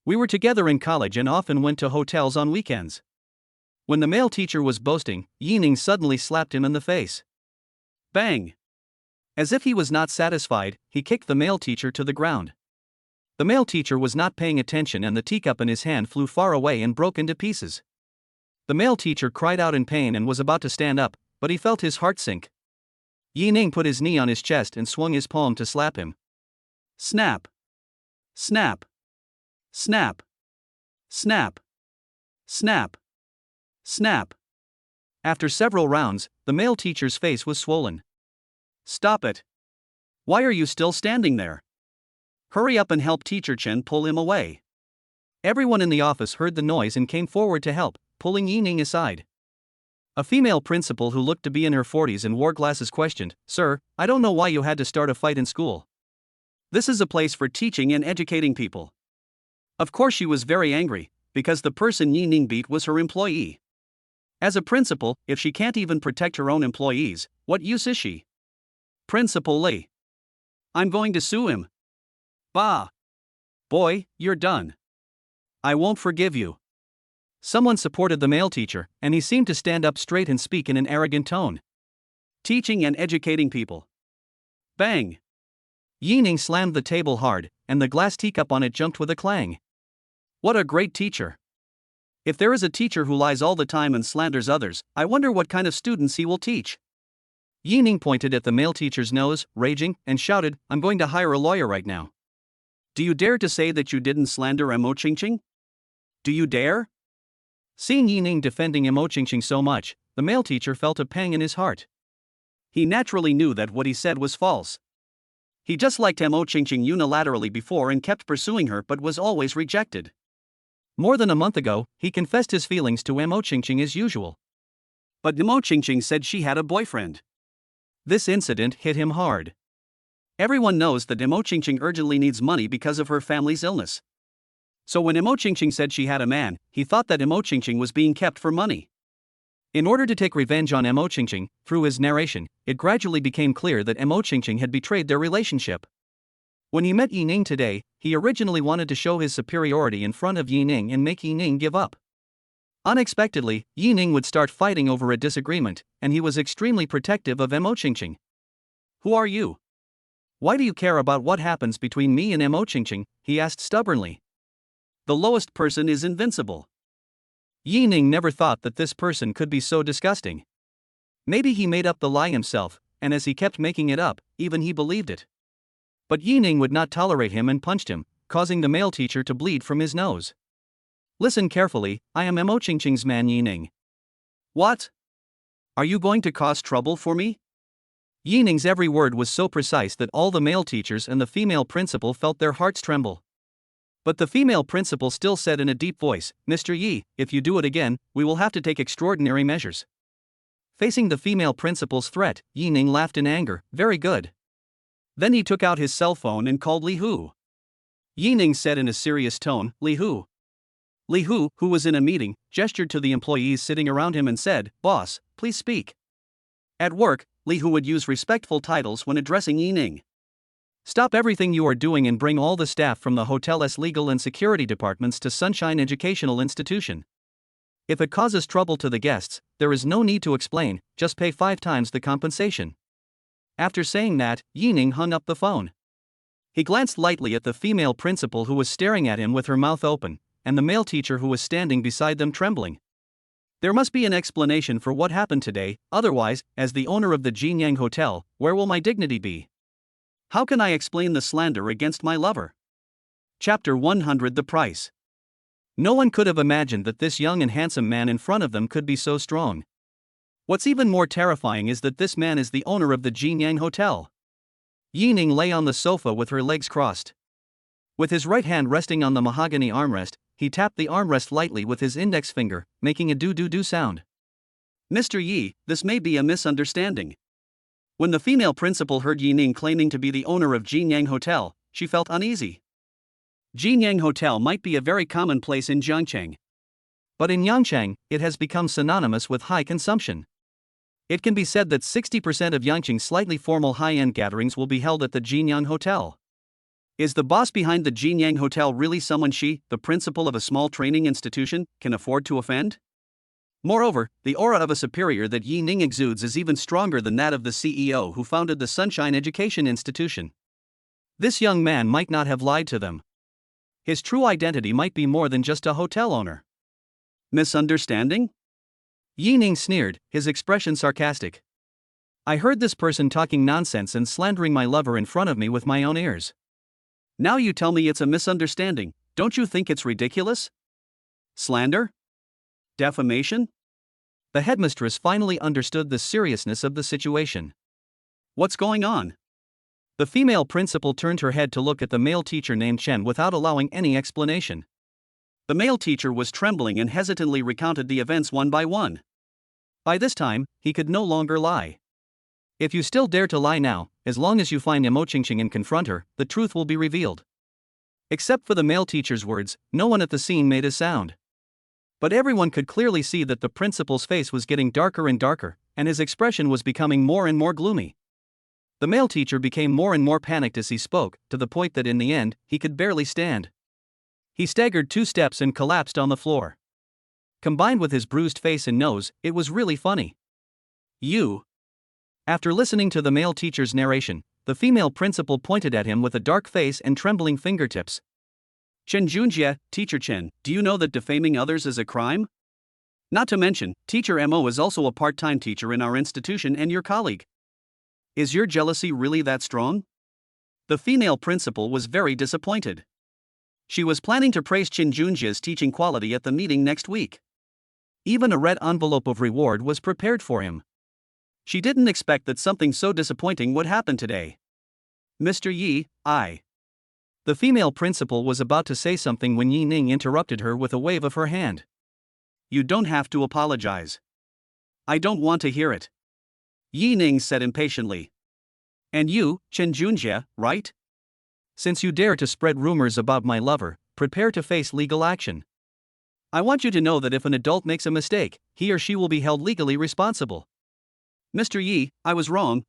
We were together in college and often went to hotels on weekends. When the male teacher was boasting, Yi Ning suddenly slapped him in the face. Bang! As if he was not satisfied, he kicked the male teacher to the ground. The male teacher was not paying attention and the teacup in his hand flew far away and broke into pieces. The male teacher cried out in pain and was about to stand up, but he felt his heart sink. Yi Ning put his knee on his chest and swung his palm to slap him. Snap! Snap! Snap! Snap! Snap! Snap! After several rounds, the male teacher's face was swollen. Stop it! Why are you still standing there? Hurry up and help Teacher Chen pull him away. Everyone in the office heard the noise and came forward to help, pulling Yi Ning aside. A female principal who looked to be in her 40s and wore glasses questioned, "Sir, I don't know why you had to start a fight in school. This is a place for teaching and educating people." Of course she was very angry, because the person Yi Ning beat was her employee. As a principal, if she can't even protect her own employees, what use is she? Principal Li. I'm going to sue him. Bah! Boy, you're done. I won't forgive you. Someone supported the male teacher, and he seemed to stand up straight and speak in an arrogant tone. Teaching and educating people. Bang! Yi Ning slammed the table hard, and the glass teacup on it jumped with a clang. What a great teacher. If there is a teacher who lies all the time and slanders others, I wonder what kind of students he will teach. Yi Ning pointed at the male teacher's nose, raging, and shouted, "I'm going to hire a lawyer right now." Do you dare to say that you didn't slander Mo Qingqing? Do you dare? Seeing Yi Ning defending Mo Qingqing so much, the male teacher felt a pang in his heart. He naturally knew that what he said was false. He just liked Mo Qingqing unilaterally before and kept pursuing her but was always rejected. More than a month ago, he confessed his feelings to Mo Qingqing as usual. But Mo Qingqing said she had a boyfriend. This incident hit him hard. Everyone knows that Mo Qingqing urgently needs money because of her family's illness. So when Mo Qingqing said she had a man, he thought that Mo Qingqing was being kept for money. In order to take revenge on Mo Qingqing, through his narration, it gradually became clear that Mo Qingqing had betrayed their relationship. When he met Yi Ning today, he originally wanted to show his superiority in front of Yi Ning and make Yi Ning give up. Unexpectedly, Yi Ning would start fighting over a disagreement, and he was extremely protective of Mo Qingqing. Who are you? Why do you care about what happens between me and Mo Qingqing? He asked stubbornly. The lowest person is invincible. Yi Ning never thought that this person could be so disgusting. Maybe he made up the lie himself, and as he kept making it up, even he believed it. But Yi Ning would not tolerate him and punched him, causing the male teacher to bleed from his nose. Listen carefully, I am Mo Qingqing's man Yi Ning. What? Are you going to cause trouble for me? Yi Ning's every word was so precise that all the male teachers and the female principal felt their hearts tremble. But the female principal still said in a deep voice, "Mr. Yi, if you do it again, we will have to take extraordinary measures." Facing the female principal's threat, Yi Ning laughed in anger. "Very good." Then he took out his cell phone and called Li Hu. Yi Ning said in a serious tone, "Li Hu." Li Hu, who was in a meeting, gestured to the employees sitting around him and said, "Boss, please speak." At work, Li Hu would use respectful titles when addressing Yi Ning. "Stop everything you are doing and bring all the staff from the hotel's legal and security departments to Sunshine Educational Institution. If it causes trouble to the guests, there is no need to explain, just pay 5 times the compensation." After saying that, Yi Ning hung up the phone. He glanced lightly at the female principal who was staring at him with her mouth open, and the male teacher who was standing beside them trembling. There must be an explanation for what happened today, otherwise, as the owner of the Jinyang Hotel, where will my dignity be? How can I explain the slander against my lover? Chapter 100: The Price. No one could have imagined that this young and handsome man in front of them could be so strong. What's even more terrifying is that this man is the owner of the Jinyang Hotel. Yi Ning lay on the sofa with her legs crossed. With his right hand resting on the mahogany armrest, he tapped the armrest lightly with his index finger, making a do-do-do sound. "Mr. Yi, this may be a misunderstanding." When the female principal heard Yi Ning claiming to be the owner of Jinyang Hotel, she felt uneasy. Jinyang Hotel might be a very common place in Jiangcheng. But in Yangcheng, it has become synonymous with high consumption. It can be said that 60% of Yangcheng's slightly formal high-end gatherings will be held at the Jinyang Hotel. Is the boss behind the Jinyang Hotel really someone she, the principal of a small training institution, can afford to offend? Moreover, the aura of a superior that Yi Ning exudes is even stronger than that of the CEO who founded the Sunshine Education Institution. This young man might not have lied to them. His true identity might be more than just a hotel owner. Misunderstanding? Yi Ning sneered, his expression sarcastic. "I heard this person talking nonsense and slandering my lover in front of me with my own ears. Now you tell me it's a misunderstanding, don't you think it's ridiculous? Slander? Defamation?" The headmistress finally understood the seriousness of the situation. "What's going on?" The female principal turned her head to look at the male teacher named Chen without allowing any explanation. The male teacher was trembling and hesitantly recounted the events one by one. By this time, he could no longer lie. "If you still dare to lie now, as long as you find Mo Qingqing and confront her, the truth will be revealed." Except for the male teacher's words, no one at the scene made a sound. But everyone could clearly see that the principal's face was getting darker and darker, and his expression was becoming more and more gloomy. The male teacher became more and more panicked as he spoke, to the point that in the end, he could barely stand. He staggered 2 steps and collapsed on the floor. Combined with his bruised face and nose, it was really funny. "You." After listening to the male teacher's narration, the female principal pointed at him with a dark face and trembling fingertips. "Chen Junjie, Teacher Chen, do you know that defaming others is a crime? Not to mention, Teacher Mo is also a part-time teacher in our institution and your colleague. Is your jealousy really that strong?" The female principal was very disappointed. She was planning to praise Chen Junjie's teaching quality at the meeting next week. Even a red envelope of reward was prepared for him. She didn't expect that something so disappointing would happen today. "Mr. Yi, I..." The female principal was about to say something when Yi Ning interrupted her with a wave of her hand. "You don't have to apologize. I don't want to hear it," Yi Ning said impatiently. "And you, Chen Junjie, right? Since you dare to spread rumors about my lover, prepare to face legal action. I want you to know that if an adult makes a mistake, he or she will be held legally responsible." "Mr. Yi, I was wrong.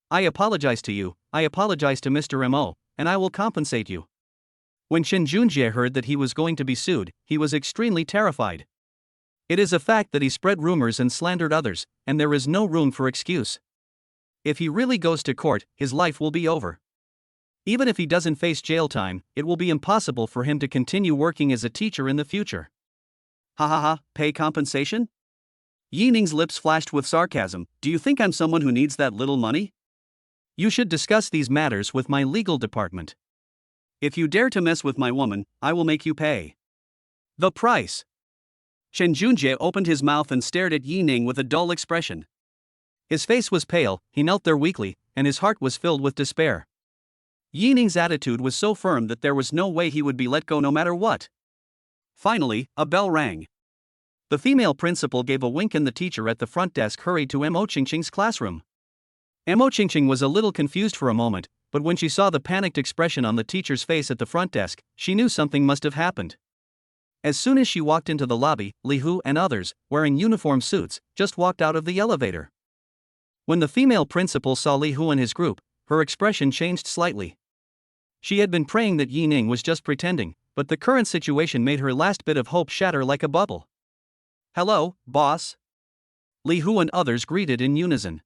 I apologize to you, I apologize to Mr. Mo, and I will compensate you." When Chen Junjie heard that he was going to be sued, he was extremely terrified. It is a fact that he spread rumors and slandered others, and there is no room for excuse. If he really goes to court, his life will be over. Even if he doesn't face jail time, it will be impossible for him to continue working as a teacher in the future. "Ha ha ha, pay compensation?" Yi Ning's lips flashed with sarcasm. "Do you think I'm someone who needs that little money? You should discuss these matters with my legal department. If you dare to mess with my woman, I will make you pay the price." Chen Junjie opened his mouth and stared at Yi Ning with a dull expression. His face was pale, he knelt there weakly, and his heart was filled with despair. Yi Ning's attitude was so firm that there was no way he would be let go no matter what. Finally, a bell rang. The female principal gave a wink and the teacher at the front desk hurried to Mo Qingqing's classroom. Mo Qingqing was a little confused for a moment, but when she saw the panicked expression on the teacher's face at the front desk, she knew something must have happened. As soon as she walked into the lobby, Li Hu and others, wearing uniform suits, just walked out of the elevator. When the female principal saw Li Hu and his group, her expression changed slightly. She had been praying that Yi Ning was just pretending, but the current situation made her last bit of hope shatter like a bubble. "Hello, boss." Li Hu and others greeted in unison.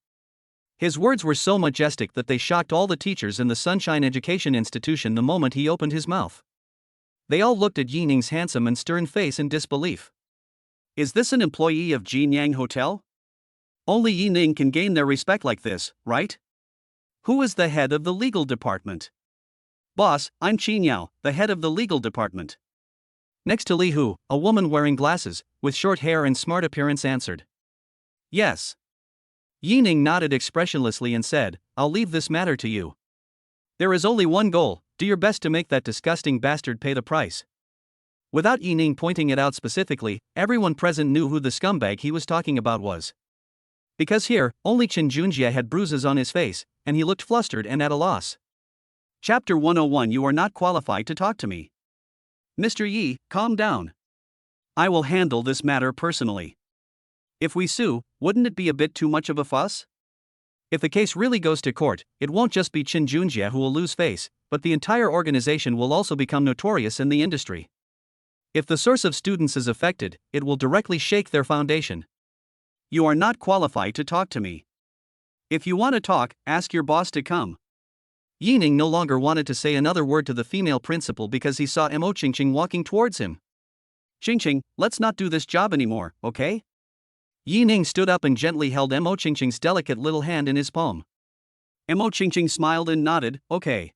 His words were so majestic that they shocked all the teachers in the Sunshine Education Institution the moment he opened his mouth. They all looked at Yi Ning's handsome and stern face in disbelief. Is this an employee of Jinyang Hotel? Only Yi Ning can gain their respect like this, right? Who is the head of the legal department? Boss, I'm Qin Yao, the head of the legal department. Next to Li Hu, a woman wearing glasses, with short hair and smart appearance answered. Yes. Yi Ning nodded expressionlessly and said, I'll leave this matter to you. There is only one goal, do your best to make that disgusting bastard pay the price. Without Yi Ning pointing it out specifically, everyone present knew who the scumbag he was talking about was. Because here, only Chen Junjie had bruises on his face, and he looked flustered and at a loss. Chapter 101 You are not qualified to talk to me. Mr. Yi, calm down. I will handle this matter personally. If we sue, wouldn't it be a bit too much of a fuss? If the case really goes to court, it won't just be Chen Junjie who will lose face, but the entire organization will also become notorious in the industry. If the source of students is affected, it will directly shake their foundation. You are not qualified to talk to me. If you want to talk, ask your boss to come. Yi Ning no longer wanted to say another word to the female principal because he saw Mo Qingqing walking towards him. Qingqing, let's not do this job anymore, okay? Yi Ning stood up and gently held Mo Qingqing's delicate little hand in his palm. Mo Qingqing smiled and nodded, okay.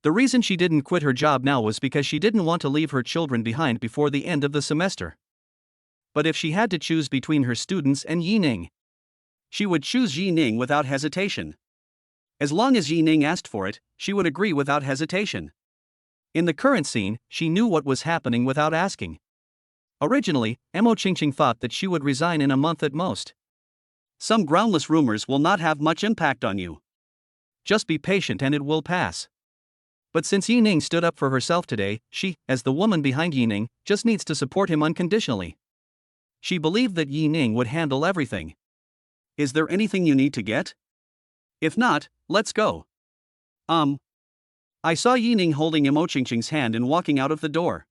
The reason she didn't quit her job now was because she didn't want to leave her children behind before the end of the semester. But if she had to choose between her students and Yi Ning, she would choose Yi Ning without hesitation. As long as Yi Ning asked for it, she would agree without hesitation. In the current scene, she knew what was happening without asking. Originally, Mo Qingqing thought that she would resign in a month at most. Some groundless rumors will not have much impact on you. Just be patient and it will pass. But since Yi Ning stood up for herself today, she, as the woman behind Yi Ning, just needs to support him unconditionally. She believed that Yi Ning would handle everything. Is there anything you need to get? If not, let's go. I saw Yi Ning holding Mo Qingqing's hand and walking out of the door.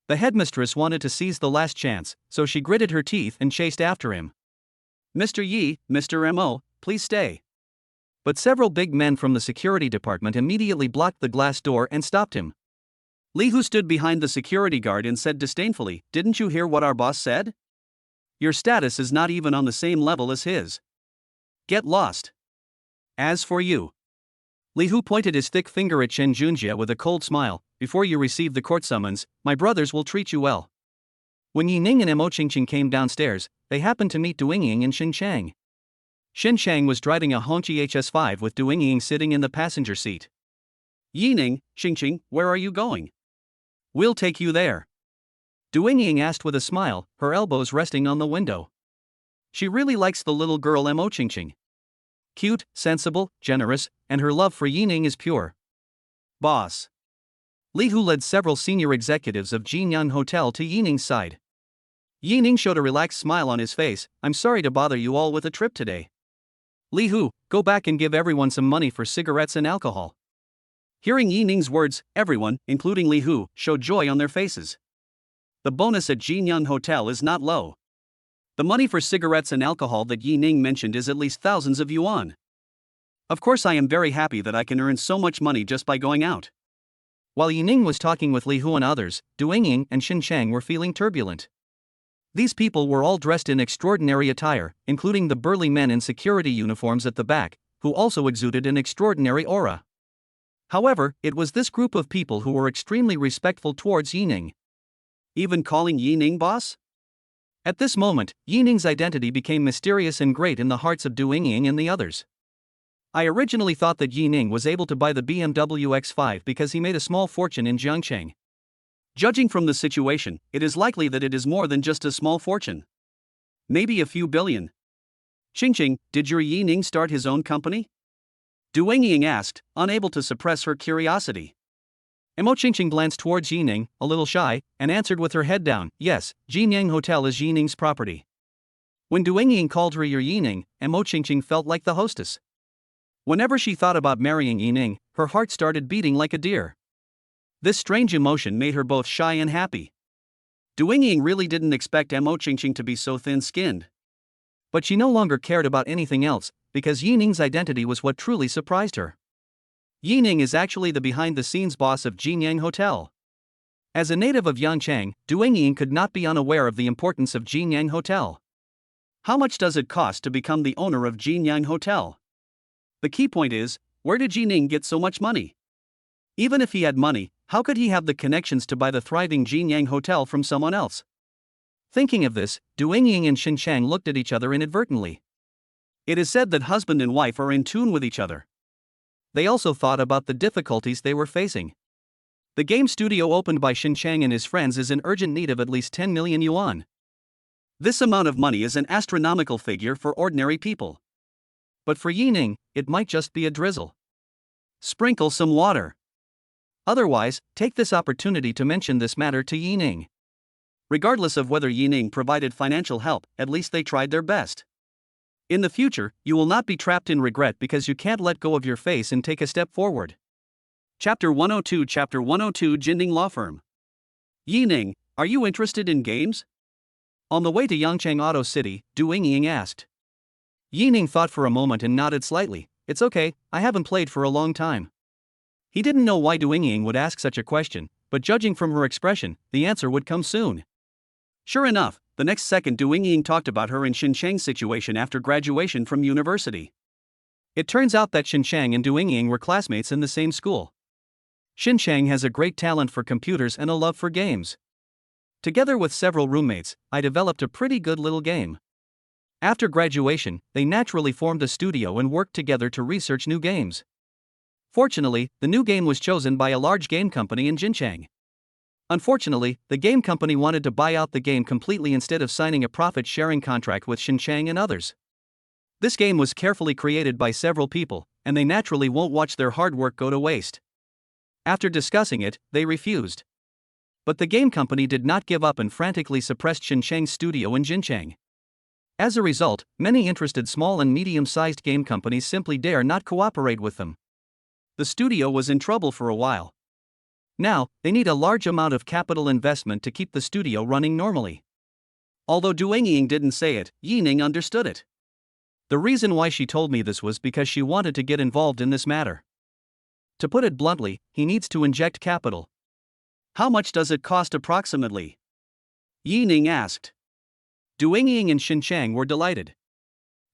The headmistress wanted to seize the last chance, so she gritted her teeth and chased after him. Mr. Yi, Mr. Mo, please stay. But several big men from the security department immediately blocked the glass door and stopped him. Li Hu stood behind the security guard and said disdainfully, Didn't you hear what our boss said? Your status is not even on the same level as his. Get lost. As for you. Li Hu pointed his thick finger at Chen Junjie with a cold smile. Before you receive the court summons, my brothers will treat you well. When Yi Ning and Mo Qingqing came downstairs, they happened to meet Du Yingying and Xin Chang. Xin Chang was driving a Hongqi HS5 with Du Yingying sitting in the passenger seat. Yi Ning, Qingqing, where are you going? We'll take you there. Du Yingying asked with a smile, her elbows resting on the window. She really likes the little girl Mo Qingqing. Cute, sensible, generous, and her love for Yi Ning is pure. Boss. Li Hu led several senior executives of Jinyang Hotel to Yi Ning's side. Yi Ning showed a relaxed smile on his face. I'm sorry to bother you all with a trip today. Li Hu, go back and give everyone some money for cigarettes and alcohol. Hearing Yi Ning's words, everyone, including Li Hu, showed joy on their faces. The bonus at Jinyang Hotel is not low. The money for cigarettes and alcohol that Yi Ning mentioned is at least thousands of yuan. Of course I am very happy that I can earn so much money just by going out. While Yi Ning was talking with Li Hu and others, Du Yingying and Xin Chang were feeling turbulent. These people were all dressed in extraordinary attire, including the burly men in security uniforms at the back, who also exuded an extraordinary aura. However, it was this group of people who were extremely respectful towards Yi Ning. Even calling Yi Ning boss? At this moment, Yining's identity became mysterious and great in the hearts of Du Yingying and the others. I originally thought that Yining was able to buy the BMW X5 because he made a small fortune in Jiangcheng. Judging from the situation, it is likely that it is more than just a small fortune. Maybe a few billion. Qingqing, did your Yining start his own company? Du Yingying asked, unable to suppress her curiosity. Mo Qingqing glanced towards Yining, a little shy, and answered with her head down, yes, Jinyang Hotel is Yining's property. When Du Yingying called her your Yining, Mo Qingqing felt like the hostess. Whenever she thought about marrying Yining, her heart started beating like a deer. This strange emotion made her both shy and happy. Du Yingying really didn't expect Mo Qingqing to be so thin-skinned. But she no longer cared about anything else, because Yining's identity was what truly surprised her. Yining is actually the behind-the-scenes boss of Jinyang Hotel. As a native of Yangchang, Du Yingying could not be unaware of the importance of Jinyang Hotel. How much does it cost to become the owner of Jinyang Hotel? The key point is, where did Yining get so much money? Even if he had money, how could he have the connections to buy the thriving Jinyang Hotel from someone else? Thinking of this, Du Yingying and Xinchang looked at each other inadvertently. It is said that husband and wife are in tune with each other. They also thought about the difficulties they were facing. The game studio opened by Xinchang and his friends is in urgent need of at least 10 million yuan. This amount of money is an astronomical figure for ordinary people. But for Yining, it might just be a drizzle. Sprinkle some water. Otherwise, take this opportunity to mention this matter to Yining. Regardless of whether Yining provided financial help, at least they tried their best. In the future, you will not be trapped in regret because you can't let go of your face and take a step forward. Chapter 102 Jinding Law Firm. Yining, are you interested in games? On the way to Yangchang Auto City, Du Yingying asked. Yining thought for a moment and nodded slightly. It's okay, I haven't played for a long time. He didn't know why Du Yingying would ask such a question, but judging from her expression, the answer would come soon. Sure enough, the next second Du Yingying talked about her and Xinchang's situation after graduation from university. It turns out that Xinchang and Du Yingying were classmates in the same school. Xinchang has a great talent for computers and a love for games. Together with several roommates, I developed a pretty good little game. After graduation, they naturally formed a studio and worked together to research new games. Fortunately, the new game was chosen by a large game company in Jinchang. Unfortunately, the game company wanted to buy out the game completely instead of signing a profit-sharing contract with Xinchang and others. This game was carefully created by several people, and they naturally won't watch their hard work go to waste. After discussing it, they refused. But the game company did not give up and frantically suppressed Xinchang's studio in Jinchang. As a result, many interested small and medium-sized game companies simply dare not cooperate with them. The studio was in trouble for a while. Now, they need a large amount of capital investment to keep the studio running normally. Although Du Yingying didn't say it, Yining understood it. The reason why she told me this was because she wanted to get involved in this matter. To put it bluntly, he needs to inject capital. How much does it cost approximately? Yining asked. Du Yingying and Xinchang were delighted.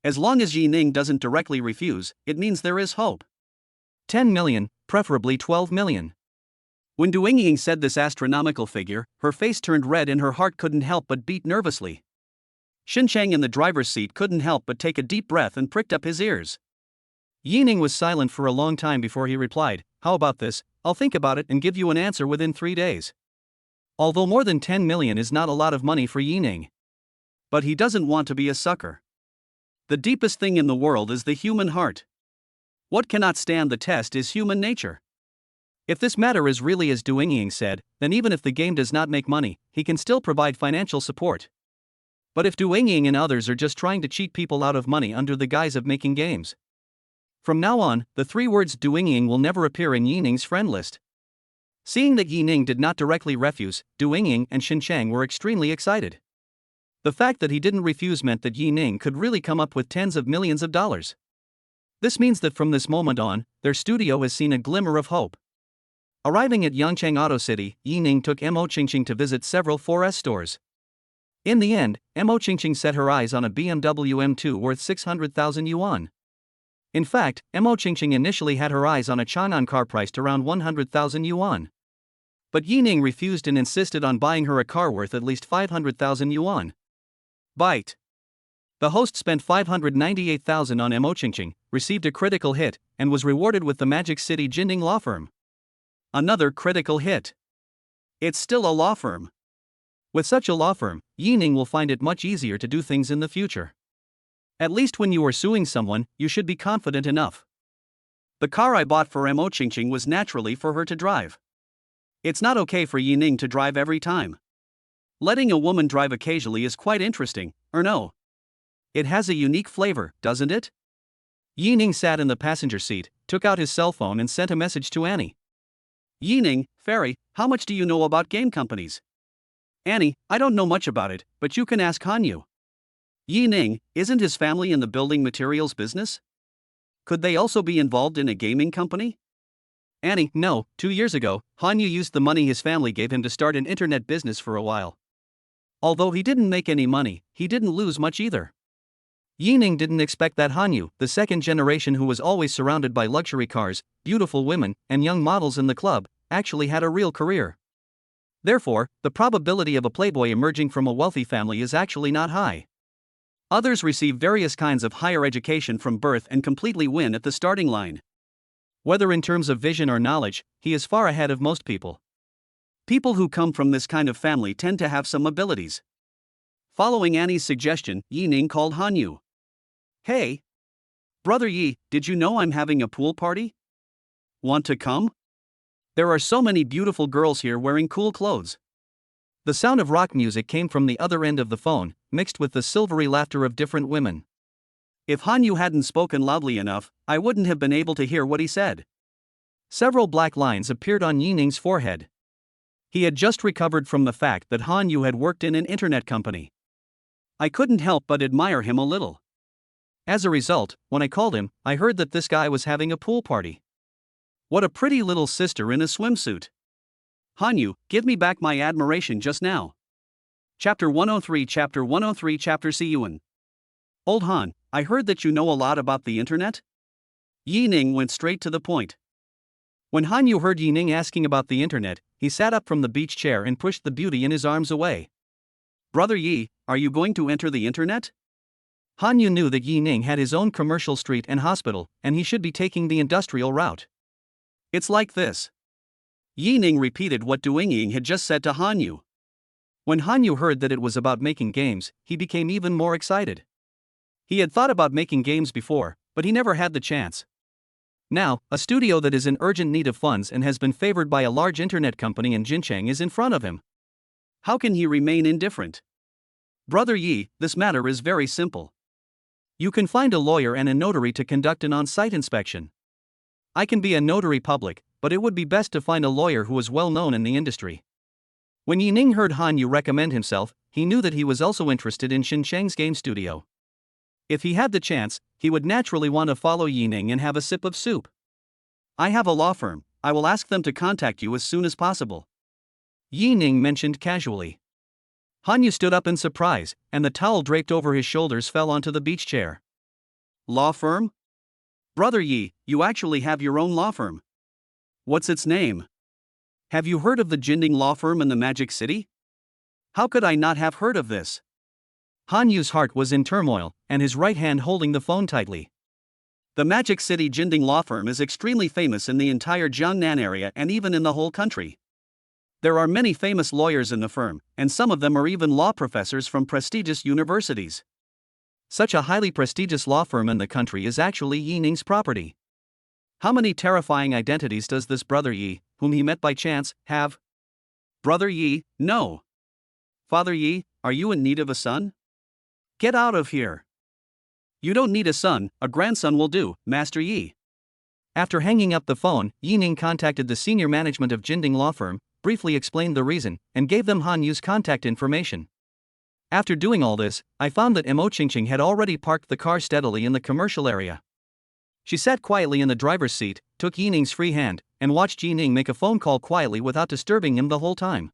As long as Yining doesn't directly refuse, it means there is hope. 10 million, preferably 12 million. When Du Yingying said this astronomical figure, her face turned red and her heart couldn't help but beat nervously. Xinchang in the driver's seat couldn't help but take a deep breath and pricked up his ears. Yining was silent for a long time before he replied, how about this, I'll think about it and give you an answer within 3 days. Although more than 10 million is not a lot of money for Yining. But he doesn't want to be a sucker. The deepest thing in the world is the human heart. What cannot stand the test is human nature. If this matter is really as Du Yingying said, then even if the game does not make money, he can still provide financial support. But if Du Yingying and others are just trying to cheat people out of money under the guise of making games. From now on, the 3 words Du Yingying will never appear in Yining's friend list. Seeing that Yining did not directly refuse, Du Yingying and Xinchang were extremely excited. The fact that he didn't refuse meant that Yining could really come up with tens of millions of dollars. This means that from this moment on, their studio has seen a glimmer of hope. Arriving at Yangchang Auto City, Yining took Mo Qingqing to visit several 4S stores. In the end, Mo Qingqing set her eyes on a BMW M2 worth 600,000 yuan. In fact, Mo Qingqing initially had her eyes on a Chang'an car priced around 100,000 yuan. But Yining refused and insisted on buying her a car worth at least 500,000 yuan. Bite. The host spent 598,000 on Emochingching, received a critical hit, and was rewarded with the Magic City Jinding law firm. Another critical hit. It's still a law firm. With such a law firm, Yining will find it much easier to do things in the future. At least when you are suing someone, you should be confident enough. The car I bought for Emochingching was naturally for her to drive. It's not okay for Yining to drive every time. Letting a woman drive occasionally is quite interesting, or no? It has a unique flavor, doesn't it? Yining sat in the passenger seat, took out his cell phone and sent a message to Annie. Yining, Fairy, how much do you know about game companies? Annie, I don't know much about it, but you can ask Hanyu. Yining, isn't his family in the building materials business? Could they also be involved in a gaming company? Annie, no, 2 years ago, Hanyu used the money his family gave him to start an internet business for a while. Although he didn't make any money, he didn't lose much either. Yining didn't expect that Hanyu, the second generation who was always surrounded by luxury cars, beautiful women, and young models in the club, actually had a real career. Therefore, the probability of a playboy emerging from a wealthy family is actually not high. Others receive various kinds of higher education from birth and completely win at the starting line. Whether in terms of vision or knowledge, he is far ahead of most people. People who come from this kind of family tend to have some abilities. Following Annie's suggestion, Yining called Hanyu. Hey! Brother Yi, did you know I'm having a pool party? Want to come? There are so many beautiful girls here wearing cool clothes. The sound of rock music came from the other end of the phone, mixed with the silvery laughter of different women. If Hanyu hadn't spoken loudly enough, I wouldn't have been able to hear what he said. Several black lines appeared on Yining's forehead. He had just recovered from the fact that Hanyu had worked in an internet company. I couldn't help but admire him a little. As a result, when I called him, I heard that this guy was having a pool party. What a pretty little sister in a swimsuit. Hanyu, give me back my admiration just now. Chapter 103 Chapter 103 Chapter Siyuan. Old Han, I heard that you know a lot about the internet? Yining went straight to the point. When Hanyu heard Yining asking about the internet, he sat up from the beach chair and pushed the beauty in his arms away. Brother Yi, are you going to enter the internet? Hanyu knew that Yining had his own commercial street and hospital, and he should be taking the industrial route. It's like this. Yining repeated what Duingying had just said to Hanyu. When Hanyu heard that it was about making games, he became even more excited. He had thought about making games before, but he never had the chance. Now, a studio that is in urgent need of funds and has been favored by a large internet company in Jincheng is in front of him. How can he remain indifferent? Brother Yi, this matter is very simple. You can find a lawyer and a notary to conduct an on-site inspection. I can be a notary public, but it would be best to find a lawyer who is well known in the industry. When Yining heard Hanyu recommend himself, he knew that he was also interested in Xincheng's game studio. If he had the chance, he would naturally want to follow Yining and have a sip of soup. I have a law firm, I will ask them to contact you as soon as possible. Yining mentioned casually. Hanyu stood up in surprise, and the towel draped over his shoulders fell onto the beach chair. Law firm? Brother Yi, you actually have your own law firm. What's its name? Have you heard of the Jinding law firm in the Magic City? How could I not have heard of this? Hanyu's heart was in turmoil, and his right hand holding the phone tightly. The Magic City Jinding law firm is extremely famous in the entire Jiangnan area and even in the whole country. There are many famous lawyers in the firm, and some of them are even law professors from prestigious universities. Such a highly prestigious law firm in the country is actually Yining's property. How many terrifying identities does this Brother Yi, whom he met by chance, have? Brother Yi, no. Father Yi, are you in need of a son? Get out of here. You don't need a son, a grandson will do, Master Yi. After hanging up the phone, Yining contacted the senior management of Jinding law firm, briefly explained the reason, and gave them Hanyu's contact information. After doing all this, I found that Emochingching had already parked the car steadily in the commercial area. She sat quietly in the driver's seat, took Yining's free hand, and watched Yining make a phone call quietly without disturbing him the whole time.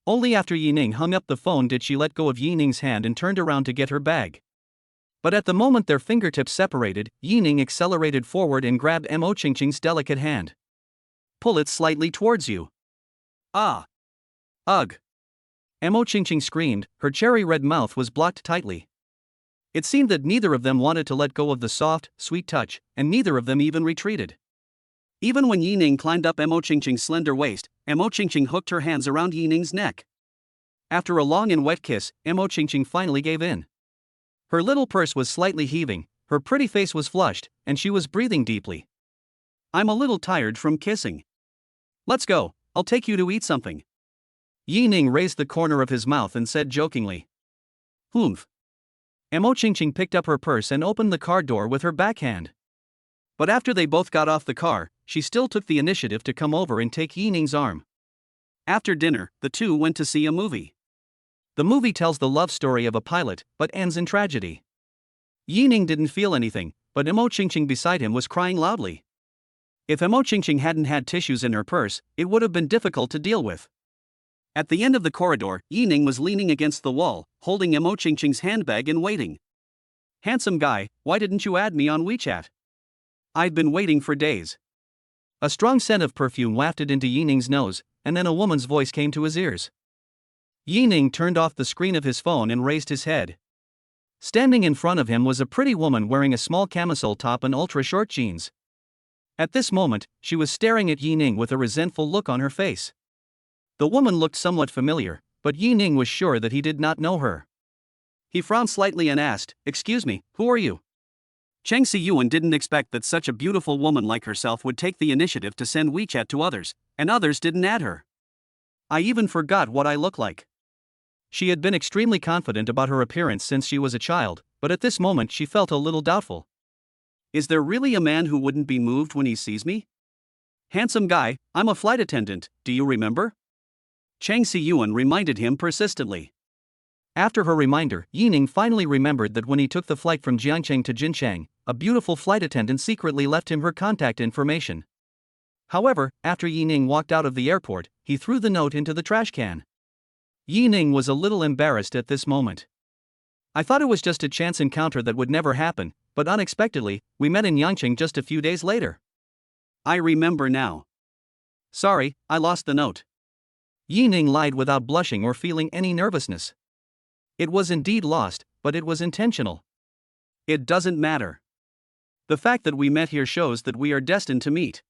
Only after Yining hung up the phone did she let go of Yining's hand and turned around to get her bag. But at the moment their fingertips separated, Yining accelerated forward and grabbed Emochingching's delicate hand. Pull it slightly towards you. Ah. Ugh. Mo Qingqing screamed, her cherry-red mouth was blocked tightly. It seemed that neither of them wanted to let go of the soft, sweet touch, and neither of them even retreated. Even when Yining climbed up Mo Qingqing's slender waist, Mo Qingqing hooked her hands around Yining's neck. After a long and wet kiss, Mo Qingqing finally gave in. Her little purse was slightly heaving, her pretty face was flushed, and she was breathing deeply. I'm a little tired from kissing. Let's go, I'll take you to eat something. Yining raised the corner of his mouth and said jokingly. Humph. Mo Qingqing picked up her purse and opened the car door with her backhand. But after they both got off the car, she still took the initiative to come over and take Yining's arm. After dinner, the two went to see a movie. The movie tells the love story of a pilot, but ends in tragedy. Yining didn't feel anything, but Mo Qingqing beside him was crying loudly. If Mo Qingqing hadn't had tissues in her purse, it would have been difficult to deal with. At the end of the corridor, Yining was leaning against the wall, holding Mo Qingqing's handbag and waiting. Handsome guy, why didn't you add me on WeChat? I'd been waiting for days. A strong scent of perfume wafted into Yining's nose, and then a woman's voice came to his ears. Yining turned off the screen of his phone and raised his head. Standing in front of him was a pretty woman wearing a small camisole top and ultra-short jeans. At this moment, she was staring at Yining with a resentful look on her face. The woman looked somewhat familiar, but Yining was sure that he did not know her. He frowned slightly and asked, "Excuse me, who are you?" Cheng Siyuan didn't expect that such a beautiful woman like herself would take the initiative to send WeChat to others, and others didn't add her. I even forgot what I look like. She had been extremely confident about her appearance since she was a child, but at this moment she felt a little doubtful. Is there really a man who wouldn't be moved when he sees me? Handsome guy, I'm a flight attendant, do you remember? Cheng Siyuan reminded him persistently. After her reminder, Yining finally remembered that when he took the flight from Jiangcheng to Jincheng, a beautiful flight attendant secretly left him her contact information. However, after Yining walked out of the airport, he threw the note into the trash can. Yining was a little embarrassed at this moment. I thought it was just a chance encounter that would never happen, but unexpectedly, we met in Yangcheng just a few days later. I remember now. Sorry, I lost the note. Yining lied without blushing or feeling any nervousness. It was indeed lost, but it was intentional. It doesn't matter. The fact that we met here shows that we are destined to meet.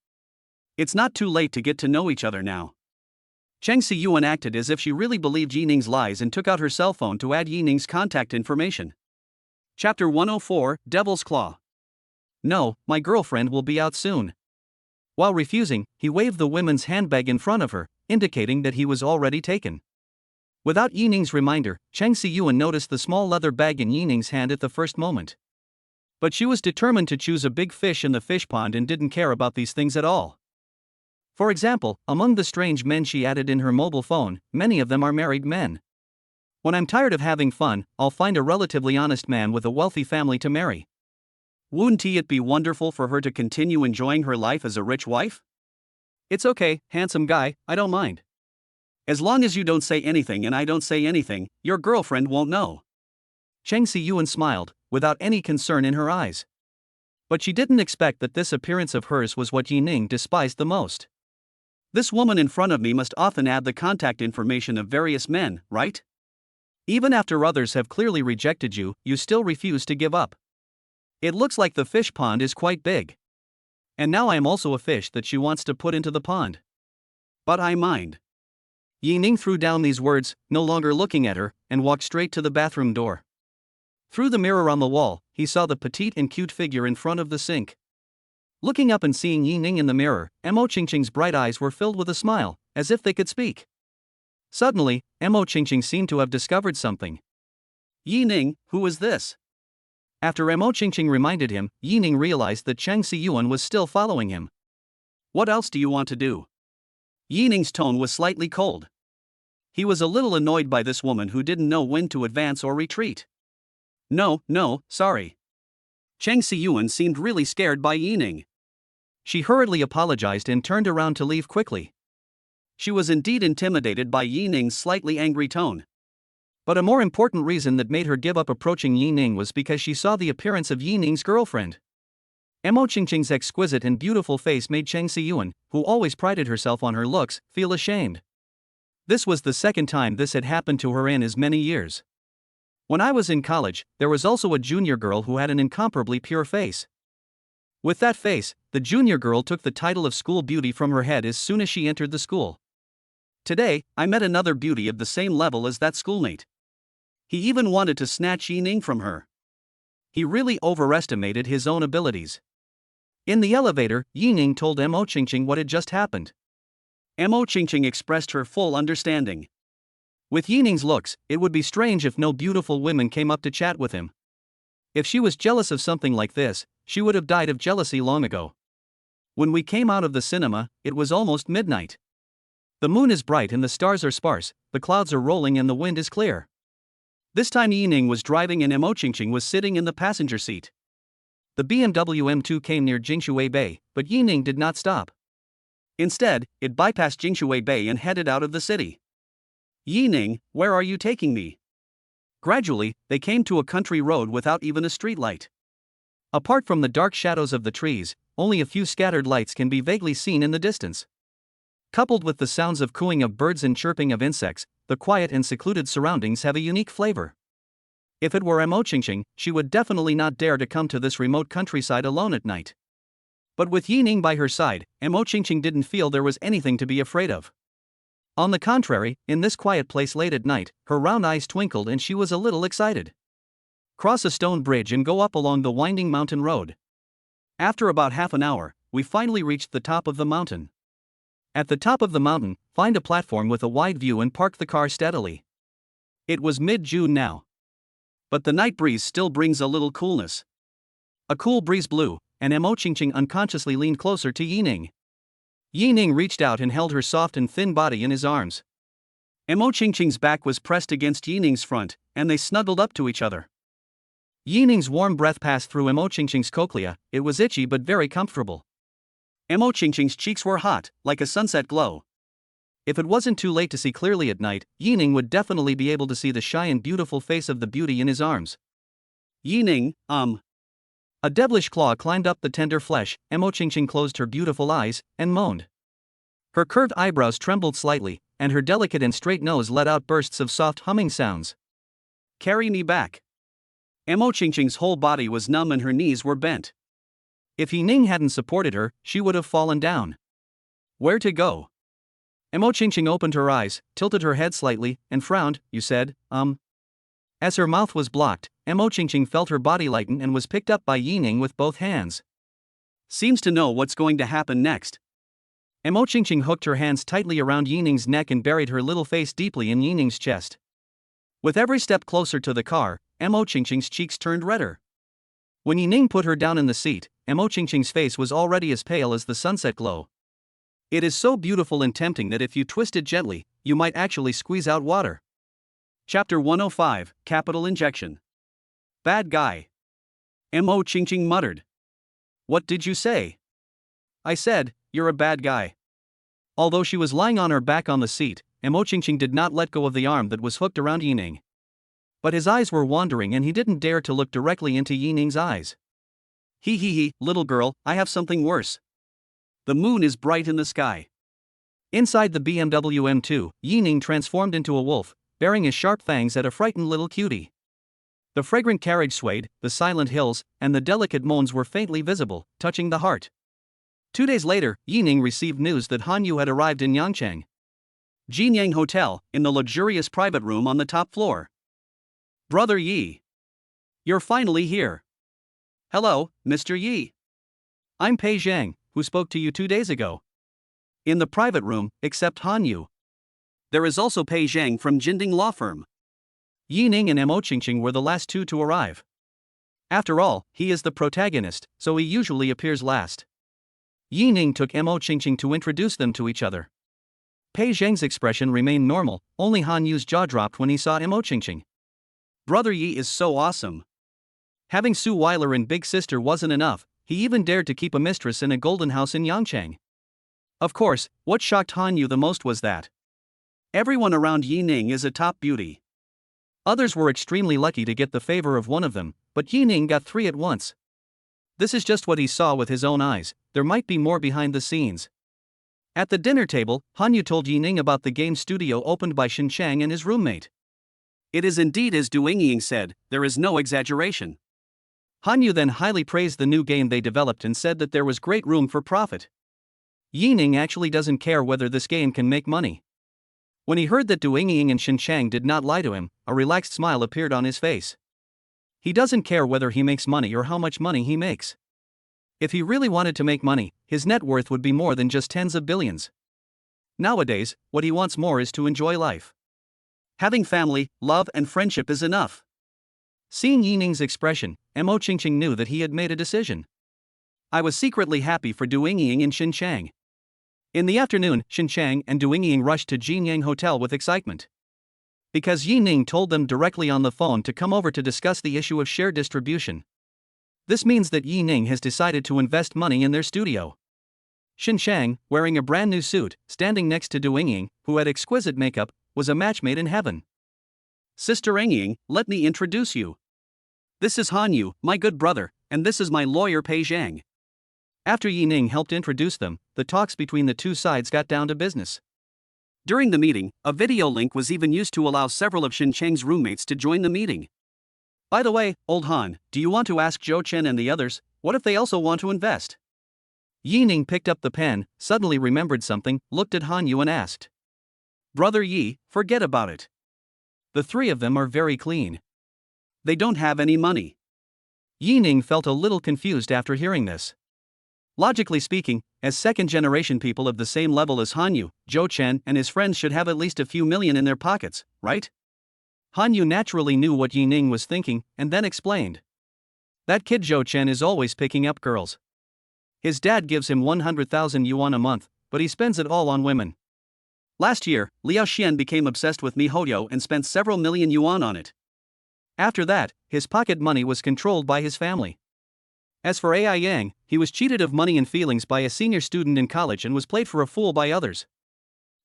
It's not too late to get to know each other now. Cheng Siyuan acted as if she really believed Yining's lies and took out her cell phone to add Yining's contact information. Chapter 104, Devil's Claw. No, my girlfriend will be out soon. While refusing, he waved the woman's handbag in front of her, indicating that he was already taken. Without Yining's reminder, Cheng Siyuan noticed the small leather bag in Yining's hand at the first moment. But she was determined to choose a big fish in the fish pond and didn't care about these things at all. For example, among the strange men she added in her mobile phone, many of them are married men. When I'm tired of having fun, I'll find a relatively honest man with a wealthy family to marry. Wouldn't it be wonderful for her to continue enjoying her life as a rich wife? It's okay, handsome guy, I don't mind. As long as you don't say anything and I don't say anything, your girlfriend won't know. Cheng Siyuan smiled, without any concern in her eyes. But she didn't expect that this appearance of hers was what Yining despised the most. This woman in front of me must often add the contact information of various men, right? Even after others have clearly rejected you, you still refuse to give up. It looks like the fish pond is quite big. And now I am also a fish that she wants to put into the pond. But I mind. Yining threw down these words, no longer looking at her, and walked straight to the bathroom door. Through the mirror on the wall, he saw the petite and cute figure in front of the sink. Looking up and seeing Yining in the mirror, Mo Qingqing's bright eyes were filled with a smile, as if they could speak. Suddenly, Mo Qingqing seemed to have discovered something. Yining, who is this? After Mo Qingqing reminded him, Yining realized that Cheng Siyuan was still following him. What else do you want to do? Yining's tone was slightly cold. He was a little annoyed by this woman who didn't know when to advance or retreat. No, sorry. Cheng Siyuan seemed really scared by Yining. She hurriedly apologized and turned around to leave quickly. She was indeed intimidated by Yining's slightly angry tone. But a more important reason that made her give up approaching Yining was because she saw the appearance of Yining's girlfriend. Mo Qingqing's exquisite and beautiful face made Cheng Siyuan, who always prided herself on her looks, feel ashamed. This was the second time this had happened to her in as many years. When I was in college, there was also a junior girl who had an incomparably pure face. With that face, the junior girl took the title of school beauty from her head as soon as she entered the school. Today, I met another beauty of the same level as that schoolmate. He even wanted to snatch Yining from her. He really overestimated his own abilities. In the elevator, Yining told Mo Qingqing what had just happened. Mo Qingqing expressed her full understanding. With Yining's looks, it would be strange if no beautiful women came up to chat with him. If she was jealous of something like this, she would have died of jealousy long ago. When we came out of the cinema, it was almost midnight. The moon is bright and the stars are sparse, the clouds are rolling and the wind is clear. This time Yining was driving and Mo Qingqing was sitting in the passenger seat. The BMW M2 came near Jingshui Bay, but Yining did not stop. Instead, it bypassed Jingshui Bay and headed out of the city. Yining, where are you taking me? Gradually, they came to a country road without even a streetlight. Apart from the dark shadows of the trees, only a few scattered lights can be vaguely seen in the distance. Coupled with the sounds of cooing of birds and chirping of insects, the quiet and secluded surroundings have a unique flavor. If it were Mo Qingqing, she would definitely not dare to come to this remote countryside alone at night. But with Yining by her side, Mo Qingqing didn't feel there was anything to be afraid of. On the contrary, in this quiet place late at night, her round eyes twinkled and she was a little excited. Cross a stone bridge and go up along the winding mountain road. After about half an hour, we finally reached the top of the mountain. At the top of the mountain, find a platform with a wide view and park the car steadily. It was mid-June now. But the night breeze still brings a little coolness. A cool breeze blew, and Mo Qingqing unconsciously leaned closer to Yining. Yining reached out and held her soft and thin body in his arms. Mo Qingqing's back was pressed against Yining's front, and they snuggled up to each other. Yining's warm breath passed through Mo Qingqing's cochlea. It was itchy but very comfortable. Mo Qingqing's cheeks were hot, like a sunset glow. If it wasn't too late to see clearly at night, Yining would definitely be able to see the shy and beautiful face of the beauty in his arms. Yining, A devilish claw climbed up the tender flesh. Mo Qingqing closed her beautiful eyes and moaned. Her curved eyebrows trembled slightly, and her delicate and straight nose let out bursts of soft humming sounds. Carry me back. Mo Qingqing's whole body was numb and her knees were bent. If Yining hadn't supported her, she would have fallen down. Where to go? Mo Qingqing opened her eyes, tilted her head slightly, and frowned. You said, As her mouth was blocked, Mo Qingqing felt her body lighten and was picked up by Yining with both hands. Seems to know what's going to happen next. Mo Qingqing hooked her hands tightly around Yining's neck and buried her little face deeply in Yining's chest. With every step closer to the car, Mo Qingqing's cheeks turned redder. When Yining put her down in the seat, Mo Qingqing's face was already as pale as the sunset glow. It is so beautiful and tempting that if you twist it gently, you might actually squeeze out water. Chapter 105, Capital Injection. Bad guy. Mo Qingqing muttered. What did you say? I said, you're a bad guy. Although she was lying on her back on the seat, Mo Qingqing did not let go of the arm that was hooked around Yining. But his eyes were wandering and he didn't dare to look directly into Yining's eyes. He, little girl, I have something worse. The moon is bright in the sky. Inside the BMW M2, Yining transformed into a wolf, baring his sharp fangs at a frightened little cutie. The fragrant carriage swayed, the silent hills, and the delicate moans were faintly visible, touching the heart. 2 days later, Yining received news that Han Yu had arrived in Yangcheng Jinyang Hotel, in the luxurious private room on the top floor. Brother Yi. You're finally here. Hello, Mr. Yi. I'm Pei Zhang, who spoke to you 2 days ago. In the private room, except Han Yu. There is also Pei Zhang from Jinding Law Firm. Yining and Mo Qingqing were the last two to arrive. After all, he is the protagonist, so he usually appears last. Yining took Mo Qingqing to introduce them to each other. Pei Zhang's expression remained normal, only Han Yu's jaw dropped when he saw Mo Qingqing. Brother Yi is so awesome. Having Suile and Big Sister wasn't enough, he even dared to keep a mistress in a golden house in Yangcheng. Of course, what shocked Han Yu the most was that everyone around Yining is a top beauty. Others were extremely lucky to get the favor of one of them, but Yining got 3 at once. This is just what he saw with his own eyes, there might be more behind the scenes. At the dinner table, Hanyu told Yining about the game studio opened by Xinchang and his roommate. It is indeed as Du Yingying said, there is no exaggeration. Hanyu then highly praised the new game they developed and said that there was great room for profit. Yining actually doesn't care whether this game can make money. When he heard that Du Yingying and Xinchang did not lie to him, a relaxed smile appeared on his face. He doesn't care whether he makes money or how much money he makes. If he really wanted to make money, his net worth would be more than just tens of billions. Nowadays, what he wants more is to enjoy life. Having family, love and friendship is enough. Seeing Yining's expression, Mo Qingqing knew that he had made a decision. I was secretly happy for Du Yingying and Xinchang. In the afternoon, Xinchang and Du Yingying rushed to Jinyang Hotel with excitement. Because Yining told them directly on the phone to come over to discuss the issue of share distribution. This means that Yining has decided to invest money in their studio. Xinchang, wearing a brand new suit, standing next to Du Yingying, who had exquisite makeup, was a match made in heaven. Sister Yingying, let me introduce you. This is Hanyu, my good brother, and this is my lawyer Pei Zhang. After Yining helped introduce them, the talks between the two sides got down to business. During the meeting, a video link was even used to allow several of Xinchang's roommates to join the meeting. By the way, old Han, do you want to ask Zhou Chen and the others, what if they also want to invest? Yining picked up the pen, suddenly remembered something, looked at Hanyu and asked. Brother Yi, forget about it. The three of them are very clean. They don't have any money. Yining felt a little confused after hearing this. Logically speaking, as second-generation people of the same level as Hanyu, Zhou Chen and his friends should have at least a few million in their pockets, right? Hanyu naturally knew what Yining was thinking, and then explained. That kid Zhou Chen is always picking up girls. His dad gives him 100,000 yuan a month, but he spends it all on women. Last year, Liao Xian became obsessed with MiHoYo and spent several million yuan on it. After that, his pocket money was controlled by his family. As for Ai Yang, he was cheated of money and feelings by a senior student in college and was played for a fool by others.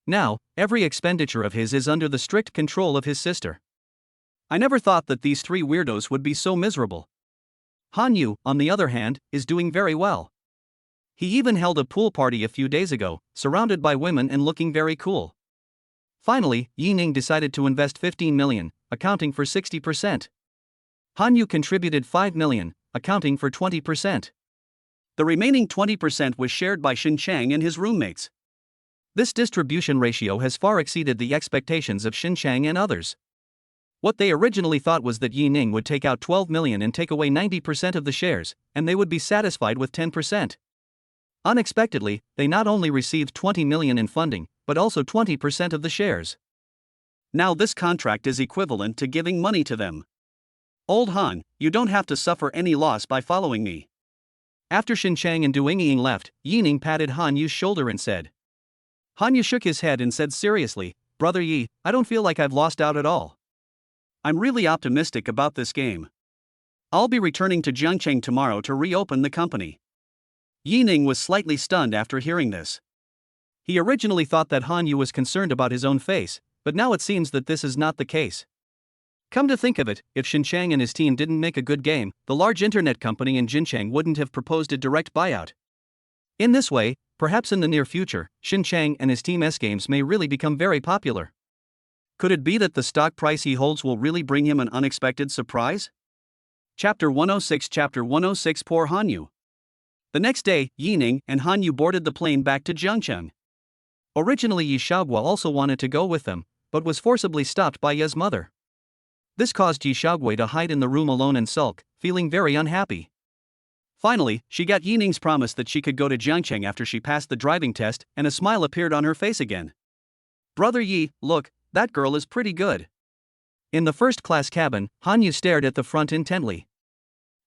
Now, every expenditure of his is under the strict control of his sister. I never thought that these three weirdos would be so miserable. Hanyu, on the other hand, is doing very well. He even held a pool party a few days ago, surrounded by women and looking very cool. Finally, Yining decided to invest 15 million, accounting for 60%. Hanyu contributed 5 million, accounting for 20%. The remaining 20% was shared by Xinchang and his roommates. This distribution ratio has far exceeded the expectations of Xinchang and others. What they originally thought was that Yining would take out 12 million and take away 90% of the shares, and they would be satisfied with 10%. Unexpectedly, they not only received 20 million in funding, but also 20% of the shares. Now this contract is equivalent to giving money to them. Old Han, you don't have to suffer any loss by following me. After Xinchang and Du Yingying left, Yining patted Hanyu's shoulder and said. Hanyu shook his head and said seriously, Brother Yi, I don't feel like I've lost out at all. I'm really optimistic about this game. I'll be returning to Jiangcheng tomorrow to reopen the company. Yining was slightly stunned after hearing this. He originally thought that Hanyu was concerned about his own face, but now it seems that this is not the case. Come to think of it, if Xinchang and his team didn't make a good game, the large internet company in Jincheng wouldn't have proposed a direct buyout. In this way, perhaps in the near future, Xinchang and his team's games may really become very popular. Could it be that the stock price he holds will really bring him an unexpected surprise? Chapter 106 Poor Hanyu. The next day, Yining and Hanyu boarded the plane back to Jiangcheng. Originally Yi Shaogua also wanted to go with them, but was forcibly stopped by Ye's mother. This caused Yi Shaogui to hide in the room alone and sulk, feeling very unhappy. Finally, she got Yining's promise that she could go to Jiangcheng after she passed the driving test, and a smile appeared on her face again. Brother Yi, look, that girl is pretty good. In the first-class cabin, Hanyu stared at the front intently.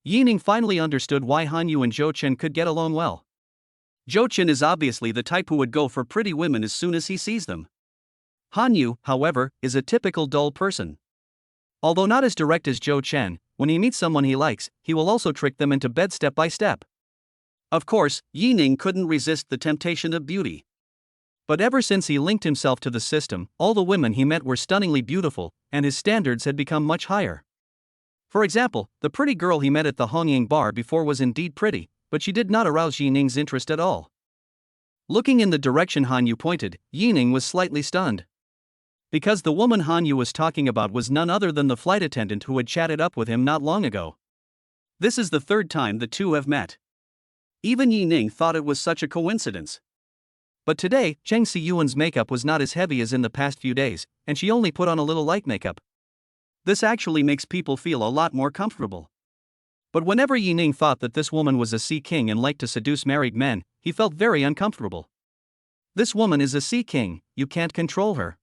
Yining finally understood why Hanyu and Zhou Chen could get along well. Zhou Chen is obviously the type who would go for pretty women as soon as he sees them. Hanyu, however, is a typical dull person. Although not as direct as Zhou Chen, when he meets someone he likes, he will also trick them into bed step by step. Of course, Yining couldn't resist the temptation of beauty. But ever since he linked himself to the system, all the women he met were stunningly beautiful, and his standards had become much higher. For example, the pretty girl he met at the Hongyang bar before was indeed pretty, but she did not arouse Yining's interest at all. Looking in the direction Han Yu pointed, Yining was slightly stunned. Because the woman Han Yu was talking about was none other than the flight attendant who had chatted up with him not long ago. This is the third time the two have met. Even Yining thought it was such a coincidence. But today, Cheng Siyuan's makeup was not as heavy as in the past few days, and she only put on a little light makeup. This actually makes people feel a lot more comfortable. But whenever Yining thought that this woman was a sea king and liked to seduce married men, he felt very uncomfortable. This woman is a sea king, you can't control her.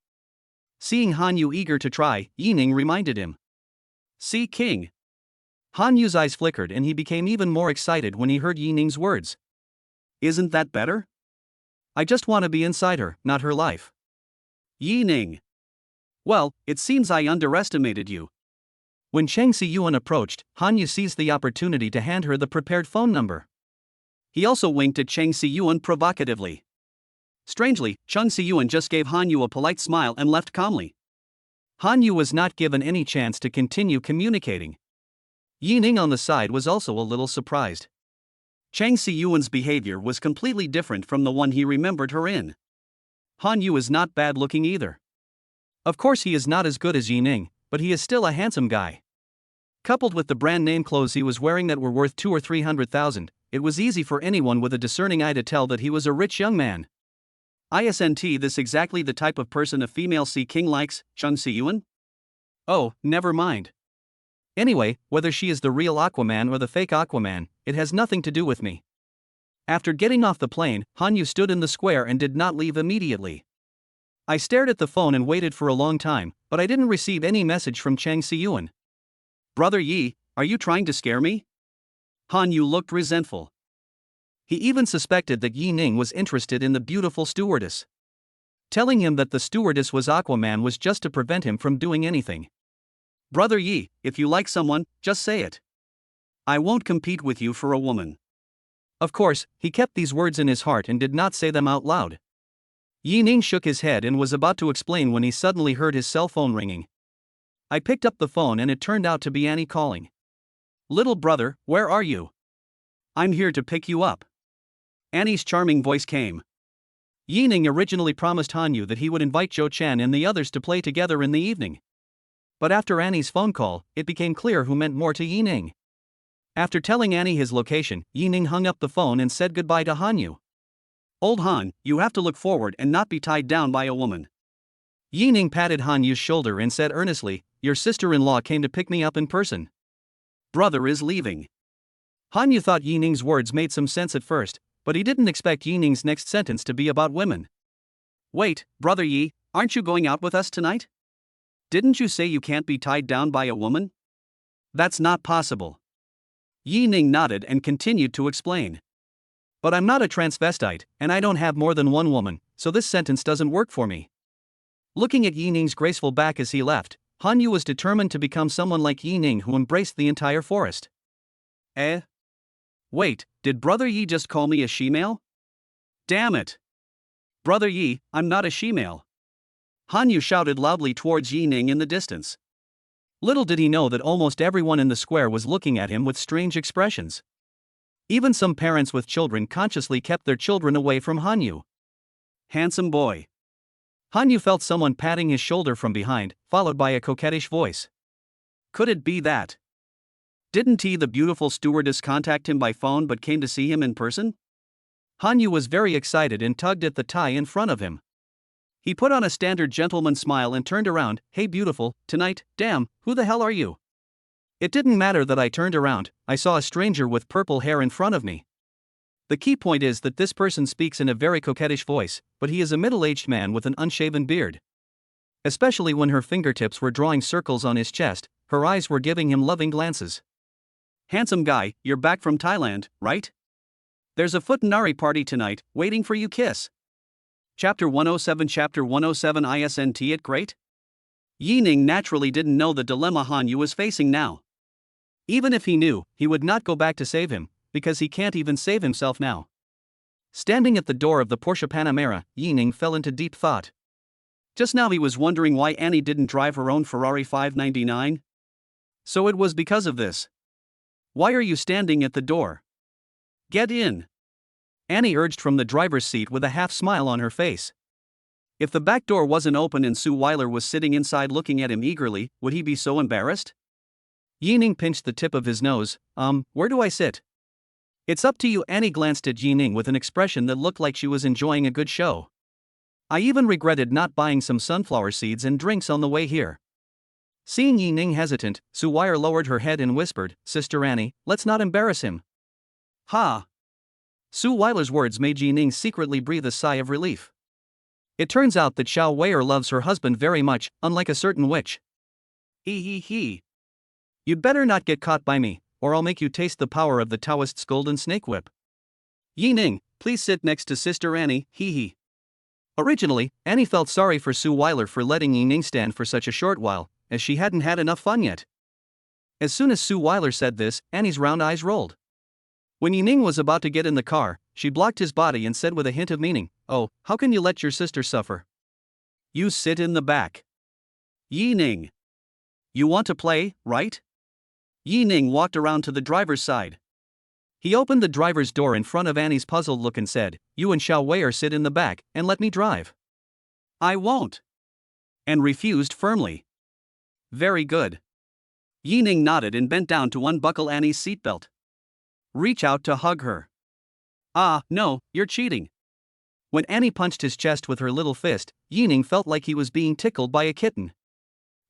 Seeing Han Yu eager to try, Yining reminded him. Sea king. Han Yu's eyes flickered and he became even more excited when he heard Yining's words. Isn't that better? I just want to be inside her, not her life. Yining. Well, it seems I underestimated you. When Cheng Siyuan approached, Han Yu seized the opportunity to hand her the prepared phone number. He also winked at Cheng Siyuan provocatively. Strangely, Cheng Siyuan just gave Han Yu a polite smile and left calmly. Han Yu was not given any chance to continue communicating. Yining on the side was also a little surprised. Cheng Siyuan's behavior was completely different from the one he remembered her in. Han Yu is not bad looking either. Of course he is not as good as Yining, but he is still a handsome guy. Coupled with the brand name clothes he was wearing that were worth 200,000 or 300,000, it was easy for anyone with a discerning eye to tell that he was a rich young man. Isn't this exactly the type of person a female sea king likes, Cheng Siyuan? Oh, never mind. Anyway, whether she is the real Aquaman or the fake Aquaman, it has nothing to do with me. After getting off the plane, Han Yu stood in the square and did not leave immediately. I stared at the phone and waited for a long time, but I didn't receive any message from Cheng Siyuan. Brother Yi, are you trying to scare me? Han Yu looked resentful. He even suspected that Yining was interested in the beautiful stewardess. Telling him that the stewardess was Aquaman was just to prevent him from doing anything. Brother Yi, if you like someone, just say it. I won't compete with you for a woman. Of course, he kept these words in his heart and did not say them out loud. Yining shook his head and was about to explain when he suddenly heard his cell phone ringing. I picked up the phone and it turned out to be Annie calling. Little brother, where are you? I'm here to pick you up. Annie's charming voice came. Yining originally promised Han Yu that he would invite Zhou Chen and the others to play together in the evening. But after Annie's phone call, it became clear who meant more to Yining. After telling Annie his location, Yining hung up the phone and said goodbye to Han Yu. Old Han, you have to look forward and not be tied down by a woman. Yining patted Han Yu's shoulder and said earnestly, your sister-in-law came to pick me up in person. Brother is leaving. Han Yu thought Yining's words made some sense at first, but he didn't expect Yining's next sentence to be about women. Wait, Brother Yi, aren't you going out with us tonight? Didn't you say you can't be tied down by a woman? That's not possible. Yining nodded and continued to explain. But I'm not a transvestite, and I don't have more than one woman, so this sentence doesn't work for me. Looking at Yining's graceful back as he left, Han Yu was determined to become someone like Yining who embraced the entire forest. Wait, did Brother Yi just call me a she-male? Damn it! Brother Yi, I'm not a she-male. Han Yu shouted loudly towards Yining in the distance. Little did he know that almost everyone in the square was looking at him with strange expressions. Even some parents with children consciously kept their children away from Han Yu. Handsome boy. Han Yu felt someone patting his shoulder from behind, followed by a coquettish voice. Could it be that? Didn't the beautiful stewardess contact him by phone but came to see him in person? Han Yu was very excited and tugged at the tie in front of him. He put on a standard gentleman smile and turned around. Hey beautiful, tonight, damn, who the hell are you? It didn't matter that I turned around, I saw a stranger with purple hair in front of me. The key point is that this person speaks in a very coquettish voice, but he is a middle-aged man with an unshaven beard. Especially when her fingertips were drawing circles on his chest, her eyes were giving him loving glances. Handsome guy, you're back from Thailand, right? There's a Futanari party tonight, waiting for you kiss. Chapter 107 Isn't it great? Yining naturally didn't know the dilemma Han Yu was facing now. Even if he knew, he would not go back to save him, because he can't even save himself now. Standing at the door of the Porsche Panamera, Yining fell into deep thought. Just now he was wondering why Annie didn't drive her own Ferrari 599. So it was because of this. Why are you standing at the door? Get in. Annie urged from the driver's seat with a half-smile on her face. If the back door wasn't open and Suile was sitting inside looking at him eagerly, would he be so embarrassed? Yining pinched the tip of his nose. Where do I sit? It's up to you. Annie glanced at Yining with an expression that looked like she was enjoying a good show. I even regretted not buying some sunflower seeds and drinks on the way here. Seeing Yining hesitant, Suile lowered her head and whispered, Sister Annie, let's not embarrass him. Ha! Suile's words made Yining secretly breathe a sigh of relief. It turns out that Xiao Wei'er loves her husband very much, unlike a certain witch. He. You'd better not get caught by me, or I'll make you taste the power of the Taoist's golden snake whip. Yining, please sit next to Sister Annie, he. Originally, Annie felt sorry for Suile for letting Yining stand for such a short while, as she hadn't had enough fun yet. As soon as Suile said this, Annie's round eyes rolled. When Yining was about to get in the car, she blocked his body and said with a hint of meaning, Oh, how can you let your sister suffer? You sit in the back. Yining. You want to play, right? Yining walked around to the driver's side. He opened the driver's door in front of Annie's puzzled look and said, You and Xiao Wei'er sit in the back, and let me drive. I won't. And refused firmly. Very good. Yining nodded and bent down to unbuckle Annie's seatbelt. Reach out to hug her. Ah, no, you're cheating. When Annie punched his chest with her little fist, Yining felt like he was being tickled by a kitten.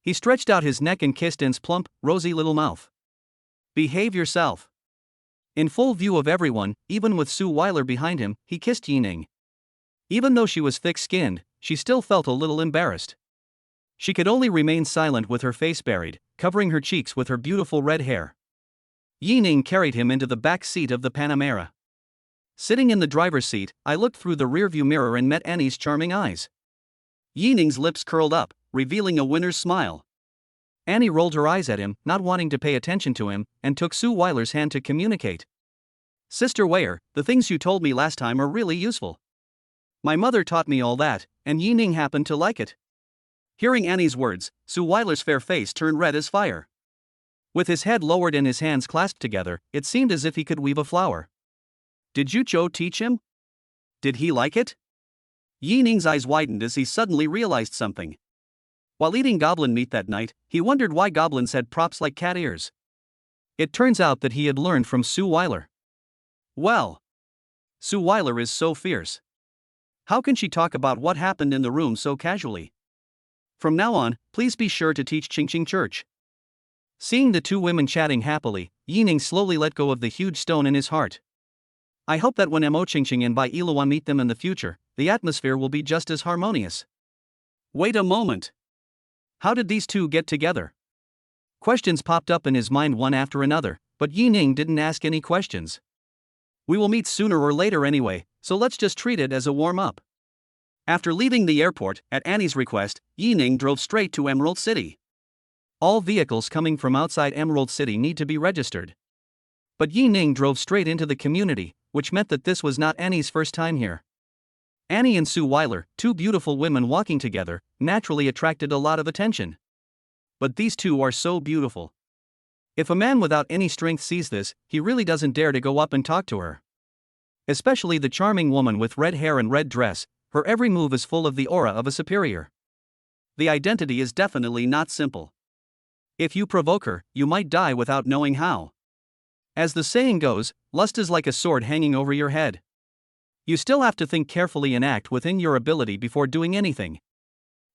He stretched out his neck and kissed Anne's plump, rosy little mouth. Behave yourself. In full view of everyone, even with Suile behind him, he kissed Yining. Even though she was thick-skinned, she still felt a little embarrassed. She could only remain silent with her face buried, covering her cheeks with her beautiful red hair. Yining carried him into the back seat of the Panamera. Sitting in the driver's seat, I looked through the rearview mirror and met Annie's charming eyes. Yining's lips curled up, revealing a winner's smile. Annie rolled her eyes at him, not wanting to pay attention to him, and took Suile's hand to communicate. Sister Wei'er, the things you told me last time are really useful. My mother taught me all that, and Yining happened to like it. Hearing Annie's words, Suile's fair face turned red as fire. With his head lowered and his hands clasped together, it seemed as if he could weave a flower. Did you Zhou teach him? Did he like it? Yining's eyes widened as he suddenly realized something. While eating goblin meat that night, he wondered why goblins had props like cat ears. It turns out that he had learned from Suile. Well, Suile is so fierce. How can she talk about what happened in the room so casually? From now on, please be sure to teach Qingqing Church. Seeing the two women chatting happily, Yining slowly let go of the huge stone in his heart. I hope that when Mo Qingqing and Bai Iluan meet them in the future, the atmosphere will be just as harmonious. Wait a moment. How did these two get together? Questions popped up in his mind one after another, but Yining didn't ask any questions. We will meet sooner or later anyway, so let's just treat it as a warm-up. After leaving the airport, at Annie's request, Yining drove straight to Emerald City. All vehicles coming from outside Emerald City need to be registered. But Yining drove straight into the community, which meant that this was not Annie's first time here. Annie and Suile, two beautiful women walking together, naturally attracted a lot of attention. But these two are so beautiful. If a man without any strength sees this, he really doesn't dare to go up and talk to her. Especially the charming woman with red hair and red dress, her every move is full of the aura of a superior. The identity is definitely not simple. If you provoke her, you might die without knowing how. As the saying goes, lust is like a sword hanging over your head. You still have to think carefully and act within your ability before doing anything.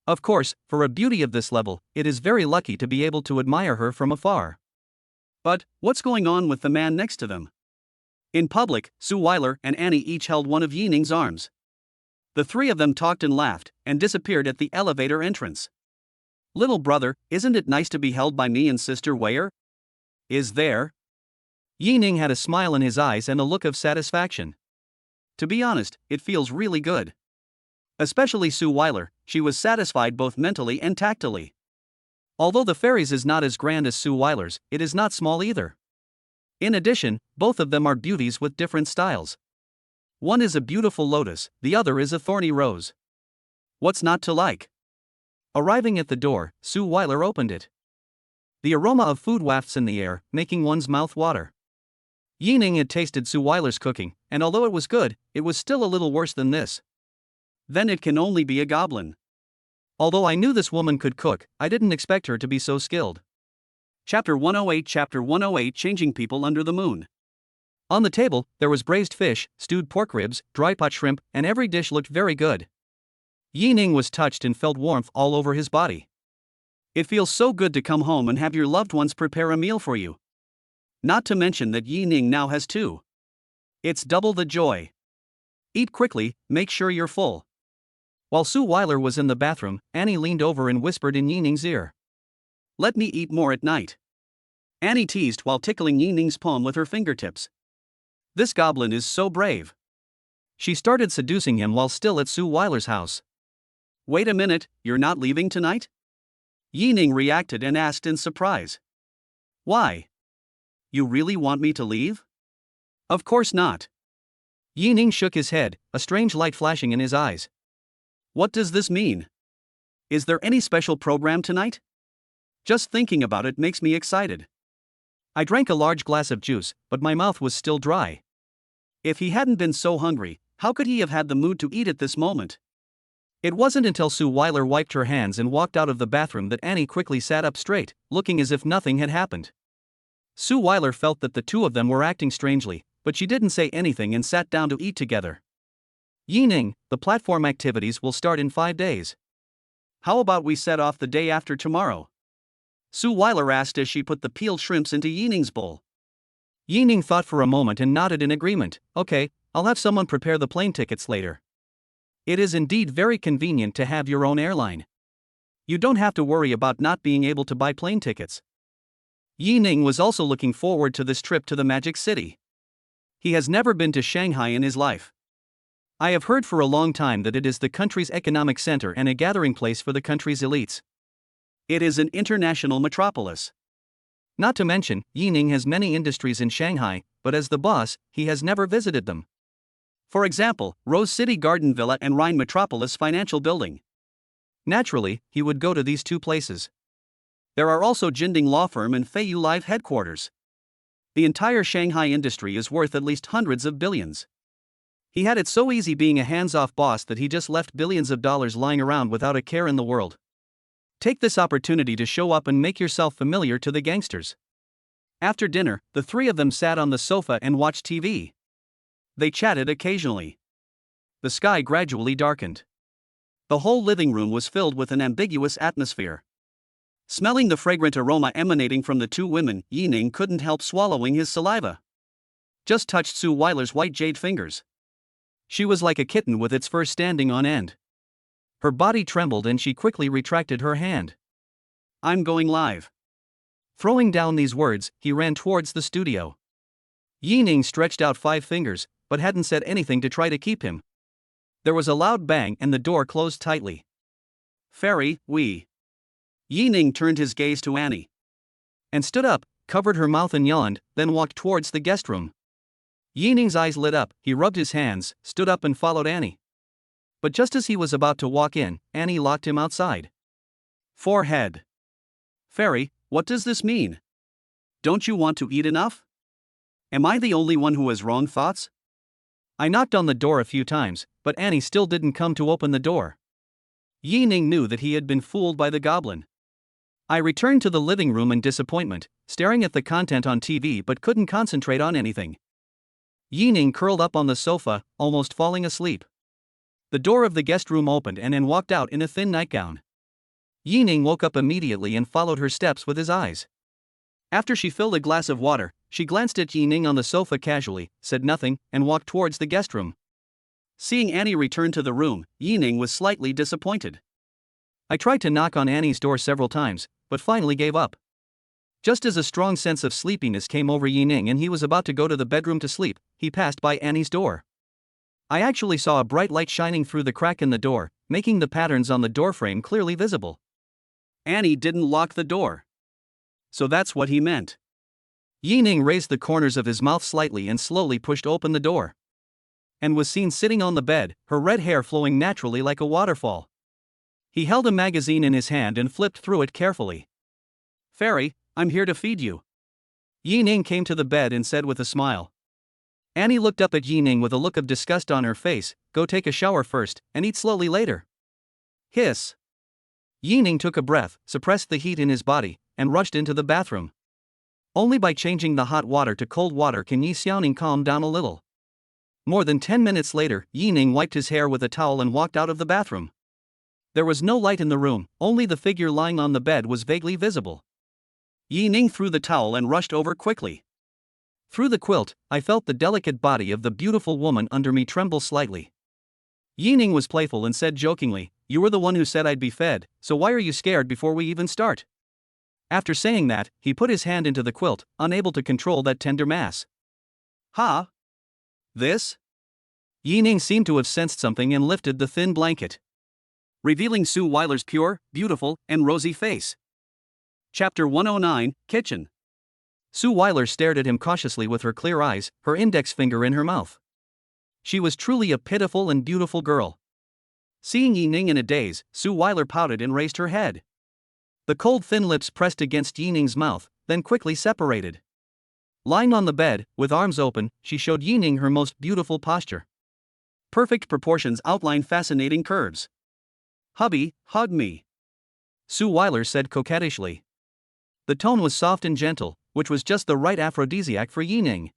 Of course, for a beauty of this level, it is very lucky to be able to admire her from afar. But, what's going on with the man next to them? In public, Suile and Annie each held one of Yining's arms. The three of them talked and laughed, and disappeared at the elevator entrance. Little brother, isn't it nice to be held by me and Sister Wei'er? Is there? Yining had a smile in his eyes and a look of satisfaction. To be honest, it feels really good. Especially Suile, she was satisfied both mentally and tactily. Although the fairies is not as grand as Suile's, it is not small either. In addition, both of them are beauties with different styles. One is a beautiful lotus, the other is a thorny rose. What's not to like? Arriving at the door, Suile opened it. The aroma of food wafts in the air, making one's mouth water. Yining had tasted Suile's cooking, and although it was good, it was still a little worse than this. Then it can only be a goblin. Although I knew this woman could cook, I didn't expect her to be so skilled. Chapter 108 Chapter 108 Changing People Under the Moon. On the table, there was braised fish, stewed pork ribs, dry pot shrimp, and every dish looked very good. Yining was touched and felt warmth all over his body. It feels so good to come home and have your loved ones prepare a meal for you. Not to mention that Yining now has two. It's double the joy. Eat quickly, make sure you're full. While Suile was in the bathroom, Annie leaned over and whispered in Yining's ear. Let me eat more at night. Annie teased while tickling Yining's palm with her fingertips. This goblin is so brave. She started seducing him while still at Suile's house. Wait a minute, you're not leaving tonight? Yining reacted and asked in surprise. Why? You really want me to leave? Of course not. Yining shook his head, a strange light flashing in his eyes. What does this mean? Is there any special program tonight? Just thinking about it makes me excited. I drank a large glass of juice, but my mouth was still dry. If he hadn't been so hungry, how could he have had the mood to eat at this moment? It wasn't until Suile wiped her hands and walked out of the bathroom that Annie quickly sat up straight, looking as if nothing had happened. Suile felt that the two of them were acting strangely, but she didn't say anything and sat down to eat together. Yining, the platform activities will start in 5 days. How about we set off the day after tomorrow? Suile asked as she put the peeled shrimps into Yining's bowl. Yining thought for a moment and nodded in agreement. Okay, I'll have someone prepare the plane tickets later. It is indeed very convenient to have your own airline. You don't have to worry about not being able to buy plane tickets. Yining was also looking forward to this trip to the Magic City. He has never been to Shanghai in his life. I have heard for a long time that it is the country's economic center and a gathering place for the country's elites. It is an international metropolis. Not to mention, Yining has many industries in Shanghai, but as the boss, he has never visited them. For example, Rose City Garden Villa and Rhine Metropolis Financial Building. Naturally, he would go to these two places. There are also Jinding Law Firm and Feiyu Live headquarters. The entire Shanghai industry is worth at least hundreds of billions. He had it so easy being a hands-off boss that he just left billions of dollars lying around without a care in the world. Take this opportunity to show up and make yourself familiar to the gangsters. After dinner, the three of them sat on the sofa and watched TV. They chatted occasionally. The sky gradually darkened. The whole living room was filled with an ambiguous atmosphere. Smelling the fragrant aroma emanating from the two women, Yining couldn't help swallowing his saliva. Just touched Suile's white jade fingers. She was like a kitten with its fur standing on end. Her body trembled and she quickly retracted her hand. I'm going live. Throwing down these words, he ran towards the studio. Yining stretched out 5 fingers, but hadn't said anything to try to keep him. There was a loud bang and the door closed tightly. Fairy, we. Yining turned his gaze to Annie. And stood up, covered her mouth and yawned, then walked towards the guest room. Yining's eyes lit up, he rubbed his hands, stood up and followed Annie. But just as he was about to walk in, Annie locked him outside. Forehead. Fairy, what does this mean? Don't you want to eat enough? Am I the only one who has wrong thoughts? I knocked on the door a few times, but Annie still didn't come to open the door. Yining knew that he had been fooled by the goblin. I returned to the living room in disappointment, staring at the content on TV but couldn't concentrate on anything. Yining curled up on the sofa, almost falling asleep. The door of the guest room opened and Anne walked out in a thin nightgown. Yining woke up immediately and followed her steps with his eyes. After she filled a glass of water, she glanced at Yining on the sofa casually, said nothing, and walked towards the guest room. Seeing Annie return to the room, Yining was slightly disappointed. I tried to knock on Annie's door several times, but finally gave up. Just as a strong sense of sleepiness came over Yining and he was about to go to the bedroom to sleep, he passed by Annie's door. I actually saw a bright light shining through the crack in the door, making the patterns on the doorframe clearly visible. Annie didn't lock the door. So that's what he meant. Yining raised the corners of his mouth slightly and slowly pushed open the door. And was seen sitting on the bed, her red hair flowing naturally like a waterfall. He held a magazine in his hand and flipped through it carefully. Fairy, I'm here to feed you. Yining came to the bed and said with a smile. Annie looked up at Yining with a look of disgust on her face. Go take a shower first, and eat slowly later. Hiss. Yining took a breath, suppressed the heat in his body, and rushed into the bathroom. Only by changing the hot water to cold water can Yi Xiaoning calm down a little. More than 10 minutes later, Yining wiped his hair with a towel and walked out of the bathroom. There was no light in the room, only the figure lying on the bed was vaguely visible. Yining threw the towel and rushed over quickly. Through the quilt, I felt the delicate body of the beautiful woman under me tremble slightly. Yining was playful and said jokingly, "You were the one who said I'd be fed, so why are you scared before we even start?" After saying that, he put his hand into the quilt, unable to control that tender mass. Ha! This? Yining seemed to have sensed something and lifted the thin blanket, revealing Suile's pure, beautiful, and rosy face. Chapter 109, Kitchen. Suile stared at him cautiously with her clear eyes, her index finger in her mouth. She was truly a pitiful and beautiful girl. Seeing Yining in a daze, Suile pouted and raised her head. The cold thin lips pressed against Yining's mouth, then quickly separated. Lying on the bed, with arms open, she showed Yining her most beautiful posture. Perfect proportions outlined fascinating curves. "Hubby, hug me," Suile said coquettishly. The tone was soft and gentle, which was just the right aphrodisiac for Yining.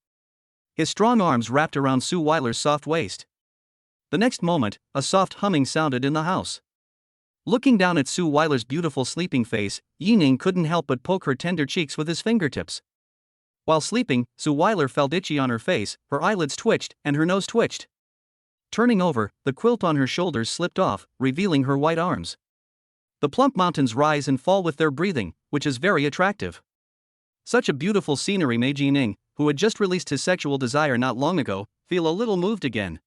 His strong arms wrapped around Suile's soft waist. The next moment, a soft humming sounded in the house. Looking down at Suile's beautiful sleeping face, Yining couldn't help but poke her tender cheeks with his fingertips. While sleeping, Suile felt itchy on her face, her eyelids twitched, and her nose twitched. Turning over, the quilt on her shoulders slipped off, revealing her white arms. The plump mountains rise and fall with their breathing, which is very attractive. Such a beautiful scenery made Yining, who had just released his sexual desire not long ago, feel a little moved again.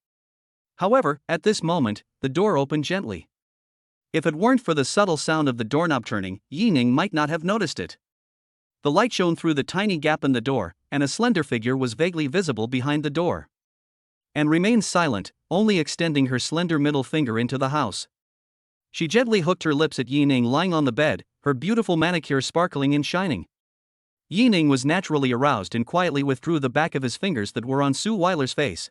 However, at this moment, the door opened gently. If it weren't for the subtle sound of the doorknob turning, Yining might not have noticed it. The light shone through the tiny gap in the door, and a slender figure was vaguely visible behind the door. And remained silent, only extending her slender middle finger into the house. She gently hooked her lips at Yining lying on the bed, her beautiful manicure sparkling and shining. Yining was naturally aroused and quietly withdrew the back of his fingers that were on Suile's face.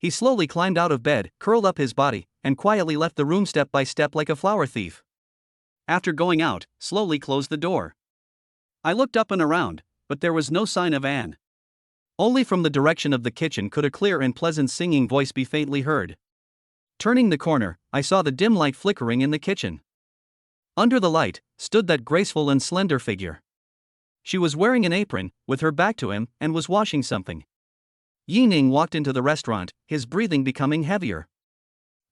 He slowly climbed out of bed, curled up his body, and quietly left the room step by step like a flower thief. After going out, slowly closed the door. I looked up and around, but there was no sign of Anne. Only from the direction of the kitchen could a clear and pleasant singing voice be faintly heard. Turning the corner, I saw the dim light flickering in the kitchen. Under the light, stood that graceful and slender figure. She was wearing an apron, with her back to him, and was washing something. Yining walked into the restaurant, his breathing becoming heavier.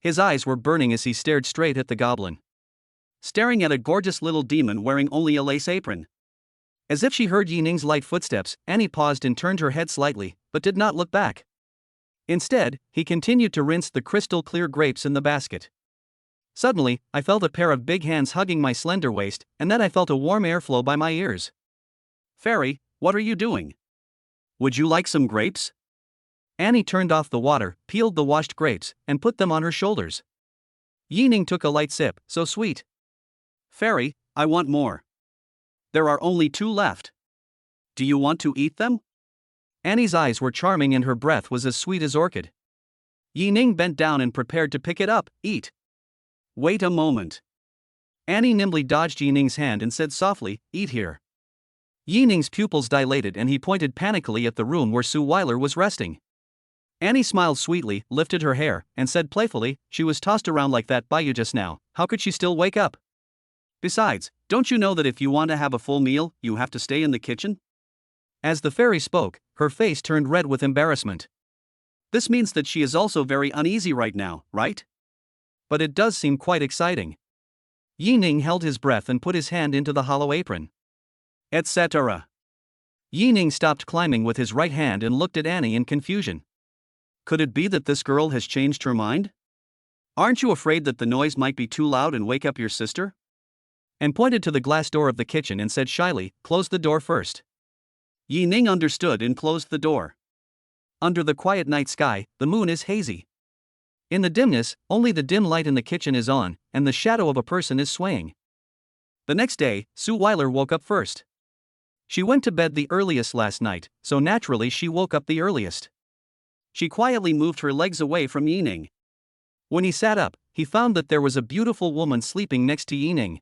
His eyes were burning as he stared straight at the goblin. Staring at a gorgeous little demon wearing only a lace apron. As if she heard Yining's light footsteps, Annie paused and turned her head slightly, but did not look back. Instead, he continued to rinse the crystal-clear grapes in the basket. Suddenly, I felt a pair of big hands hugging my slender waist, and then I felt a warm airflow by my ears. "Fairy, what are you doing? Would you like some grapes?" Annie turned off the water, peeled the washed grapes, and put them on her shoulders. Yining took a light sip, so sweet. "Fairy, I want more. There are only 2 left. Do you want to eat them?" Annie's eyes were charming and her breath was as sweet as orchid. Yining bent down and prepared to pick it up. "Eat." "Wait a moment." Annie nimbly dodged Yining's hand and said softly, "Eat here." Yining's pupils dilated and he pointed panically at the room where Suile was resting. Annie smiled sweetly, lifted her hair, and said playfully, "She was tossed around like that by you just now, how could she still wake up? Besides, don't you know that if you want to have a full meal, you have to stay in the kitchen?" As the fairy spoke, her face turned red with embarrassment. "This means that she is also very uneasy right now, right? But it does seem quite exciting." Yining held his breath and put his hand into the hollow apron. Etc. Yining stopped climbing with his right hand and looked at Annie in confusion. Could it be that this girl has changed her mind? "Aren't you afraid that the noise might be too loud and wake up your sister?" And pointed to the glass door of the kitchen and said shyly, "Close the door first." Yining understood and closed the door. Under the quiet night sky, the moon is hazy. In the dimness, only the dim light in the kitchen is on, and the shadow of a person is swaying. The next day, Suile woke up first. She went to bed the earliest last night, so naturally she woke up the earliest. She quietly moved her legs away from Yining. When he sat up, he found that there was a beautiful woman sleeping next to Yining.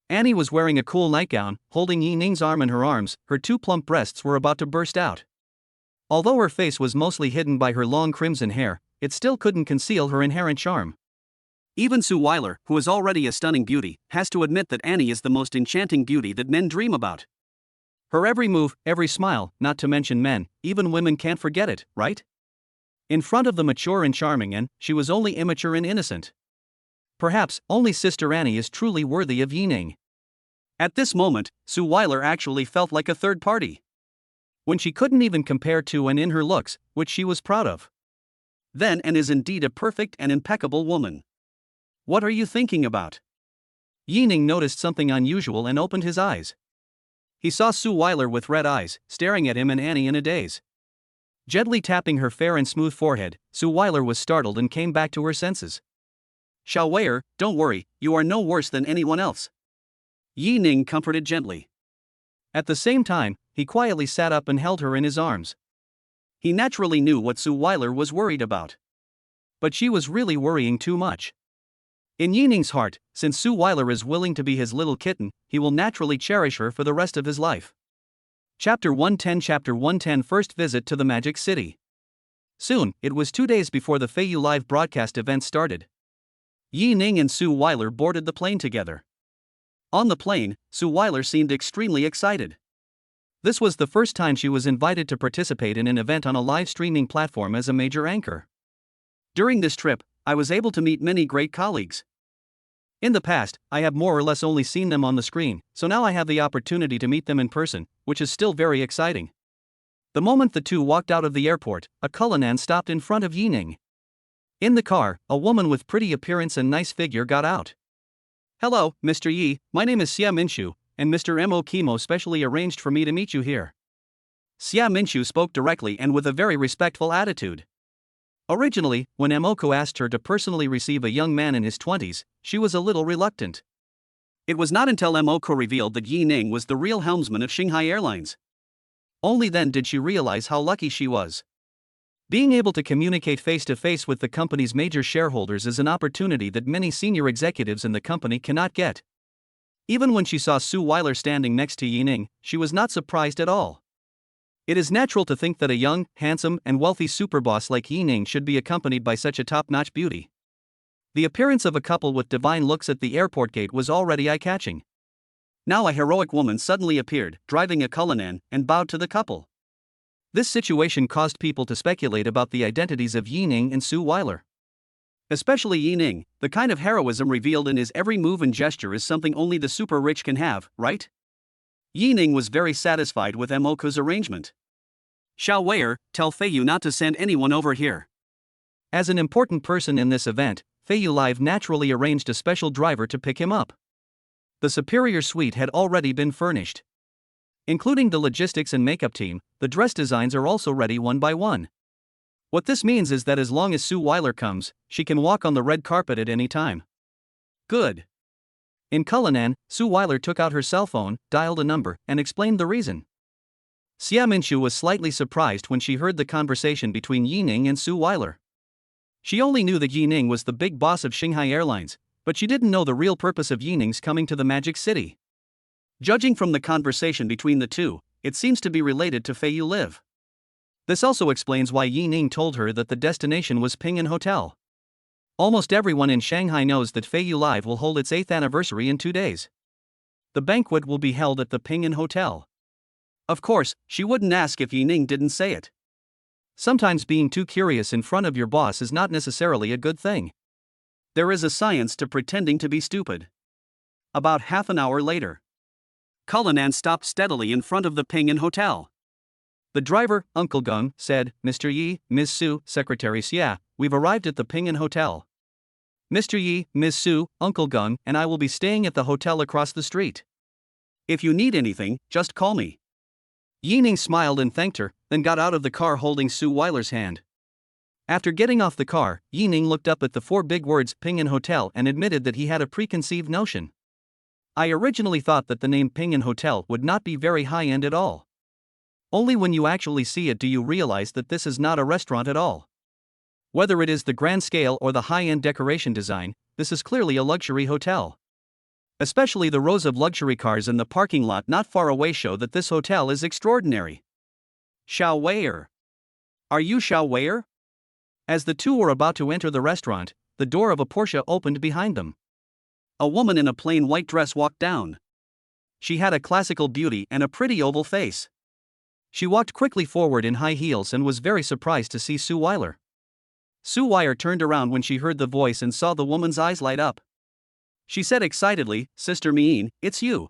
Annie was wearing a cool nightgown, holding Yining's arm in her arms. Her two plump breasts were about to burst out. Although her face was mostly hidden by her long crimson hair, it still couldn't conceal her inherent charm. Even Suile, who is already a stunning beauty, has to admit that Annie is the most enchanting beauty that men dream about. Her every move, every smile, not to mention men, even women can't forget it, right? In front of the mature and charming Anne, she was only immature and innocent. Perhaps only Sister Annie is truly worthy of Yining. At this moment, Suile actually felt like a third party. When she couldn't even compare to Anne in her looks, which she was proud of. Then Anne is indeed a perfect and impeccable woman. What are you thinking about? Yining noticed something unusual and opened his eyes. He saw Suile with red eyes, staring at him and Annie in a daze. Gently tapping her fair and smooth forehead, Suile was startled and came back to her senses. Suile, don't worry, you are no worse than anyone else. Yining comforted gently. At the same time, he quietly sat up and held her in his arms. He naturally knew what Suile was worried about. But she was really worrying too much. In Yining's heart, since Suile is willing to be his little kitten, he will naturally cherish her for the rest of his life. Chapter 110 First Visit to the Magic City. Soon, it was 2 days before the Feiyu Live broadcast event started. Yining and Suile boarded the plane together. On the plane, Suile seemed extremely excited. This was the first time she was invited to participate in an event on a live streaming platform as a major anchor. During this trip, I was able to meet many great colleagues. In the past, I have more or less only seen them on the screen, so now I have the opportunity to meet them in person, which is still very exciting. The moment the two walked out of the airport, a Cullinan stopped in front of Yining. In the car, a woman with pretty appearance and nice figure got out. Hello, Mr. Yi, my name is Xia Minshu, and Mr. Mo Kimo specially arranged for me to meet you here. Xia Minshu spoke directly and with a very respectful attitude. Originally, when Emoko asked her to personally receive a young man in his 20s, she was a little reluctant. It was not until Emoko revealed that Yining was the real helmsman of Shanghai Airlines. Only then did she realize how lucky she was. Being able to communicate face-to-face with the company's major shareholders is an opportunity that many senior executives in the company cannot get. Even when she saw Suile standing next to Yining, she was not surprised at all. It is natural to think that a young, handsome, and wealthy superboss like Yining should be accompanied by such a top-notch beauty. The appearance of a couple with divine looks at the airport gate was already eye-catching. Now a heroic woman suddenly appeared, driving a Cullinan, and bowed to the couple. This situation caused people to speculate about the identities of Yining and Suile. Especially Yining, the kind of heroism revealed in his every move and gesture is something only the super rich can have, right? Yining was very satisfied with Emoko's arrangement. Suile, tell Feiyu not to send anyone over here. As an important person in this event, Feiyu Live naturally arranged a special driver to pick him up. The superior suite had already been furnished. Including the logistics and makeup team, the dress designs are also ready one by one. What this means is that as long as Suile comes, she can walk on the red carpet at any time. Good. In Cullinan, Suile took out her cell phone, dialed a number, and explained the reason. Xia Minshu was slightly surprised when she heard the conversation between Yining and Suile. She only knew that Yining was the big boss of Shanghai Airlines, but she didn't know the real purpose of Yining's coming to the Magic City. Judging from the conversation between the two, it seems to be related to Feiyu Live. This also explains why Yining told her that the destination was Pingyang Hotel. Almost everyone in Shanghai knows that Feiyu Live will hold its 8th anniversary in 2 days. The banquet will be held at the Pingyang Hotel. Of course, she wouldn't ask if Yining didn't say it. Sometimes being too curious in front of your boss is not necessarily a good thing. There is a science to pretending to be stupid. About half an hour later, Cullinan stopped steadily in front of the Pingyang Hotel. The driver, Uncle Gung, said, "Mr. Yi, Ms. Su, Secretary Xia, we've arrived at the Pingyang Hotel. Mr. Yi, Ms. Su, Uncle Gung, and I will be staying at the hotel across the street. If you need anything, just call me." Yining smiled and thanked her, then got out of the car holding Suile's hand. After getting off the car, Yining looked up at the 4 big words Pingyang Hotel and admitted that he had a preconceived notion. "I originally thought that the name Pingyang Hotel would not be very high-end at all. Only when you actually see it do you realize that this is not a restaurant at all. Whether it is the grand scale or the high-end decoration design, this is clearly a luxury hotel. Especially the rows of luxury cars in the parking lot not far away show that this hotel is extraordinary. Xiao Weier. Are you Xiao Weier? As the two were about to enter the restaurant, the door of a Porsche opened behind them. A woman in a plain white dress walked down. She had a classical beauty and a pretty oval face. She walked quickly forward in high heels and was very surprised to see Suile. Suile turned around when she heard the voice and saw the woman's eyes light up. She said excitedly, "Sister Miin, it's you.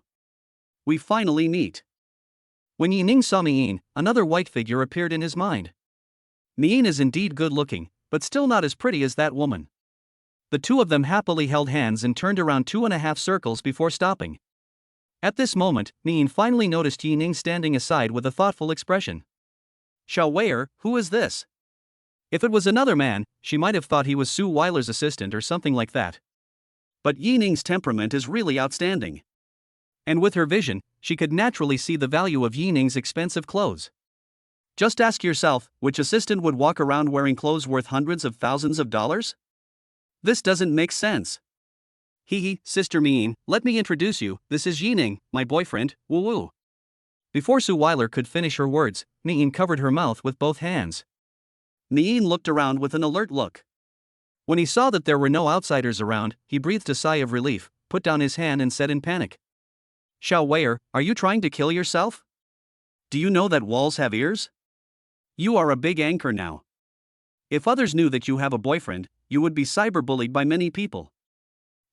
We finally meet." When Yining saw Miin, another white figure appeared in his mind. Miin is indeed good-looking, but still not as pretty as that woman. The two of them happily held hands and turned around 2.5 circles before stopping. At this moment, Miin finally noticed Yining standing aside with a thoughtful expression. "Xiao Weier, who is this?" If it was another man, she might have thought he was Suile's assistant or something like that. But Yining's temperament is really outstanding. And with her vision, she could naturally see the value of Yining's expensive clothes. Just ask yourself, which assistant would walk around wearing clothes worth hundreds of thousands of dollars? This doesn't make sense. Hee, Sister Miin, let me introduce you, this is Yining, my boyfriend, woo woo. Before Suile could finish her words, Miin covered her mouth with both hands. Miin looked around with an alert look. When he saw that there were no outsiders around, he breathed a sigh of relief, put down his hand and said in panic. "Xiao Weier, are you trying to kill yourself? Do you know that walls have ears? You are a big anchor now. If others knew that you have a boyfriend, you would be cyberbullied by many people."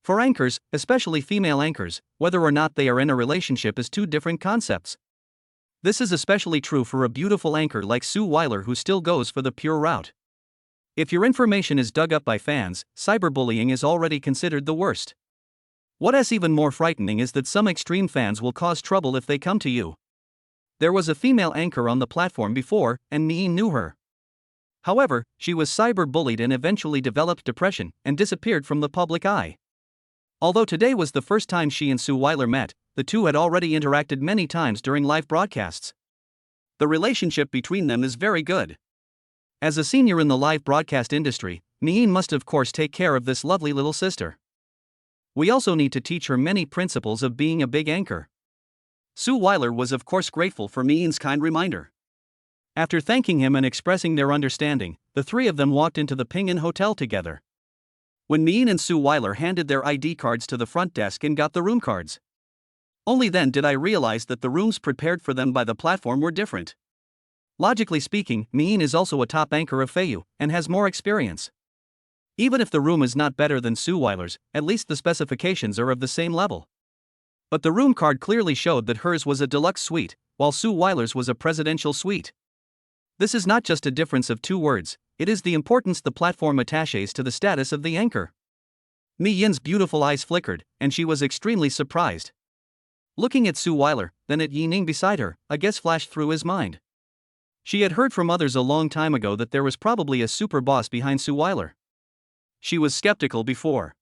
For anchors, especially female anchors, whether or not they are in a relationship is two different concepts. This is especially true for a beautiful anchor like Suile who still goes for the pure route. If your information is dug up by fans, cyberbullying is already considered the worst. What is even more frightening is that some extreme fans will cause trouble if they come to you. There was a female anchor on the platform before, and Miin knew her. However, she was cyberbullied and eventually developed depression and disappeared from the public eye. Although today was the first time she and Suile met, the two had already interacted many times during live broadcasts. The relationship between them is very good. As a senior in the live broadcast industry, Miin must of course take care of this lovely little sister. We also need to teach her many principles of being a big anchor. Suile was of course grateful for Miin's kind reminder. After thanking him and expressing their understanding, the three of them walked into the Pinyin Hotel together. When Miin and Suile handed their ID cards to the front desk and got the room cards. Only then did I realize that the rooms prepared for them by the platform were different. Logically speaking, Miin is also a top anchor of Feiyu, and has more experience. Even if the room is not better than Suile's, at least the specifications are of the same level. But the room card clearly showed that hers was a deluxe suite, while Suile's was a presidential suite. This is not just a difference of two words, it is the importance the platform attaches to the status of the anchor. Miin's beautiful eyes flickered, and she was extremely surprised. Looking at Suile, then at Yining beside her, a guess flashed through his mind. She had heard from others a long time ago that there was probably a super boss behind Suile. She was skeptical before.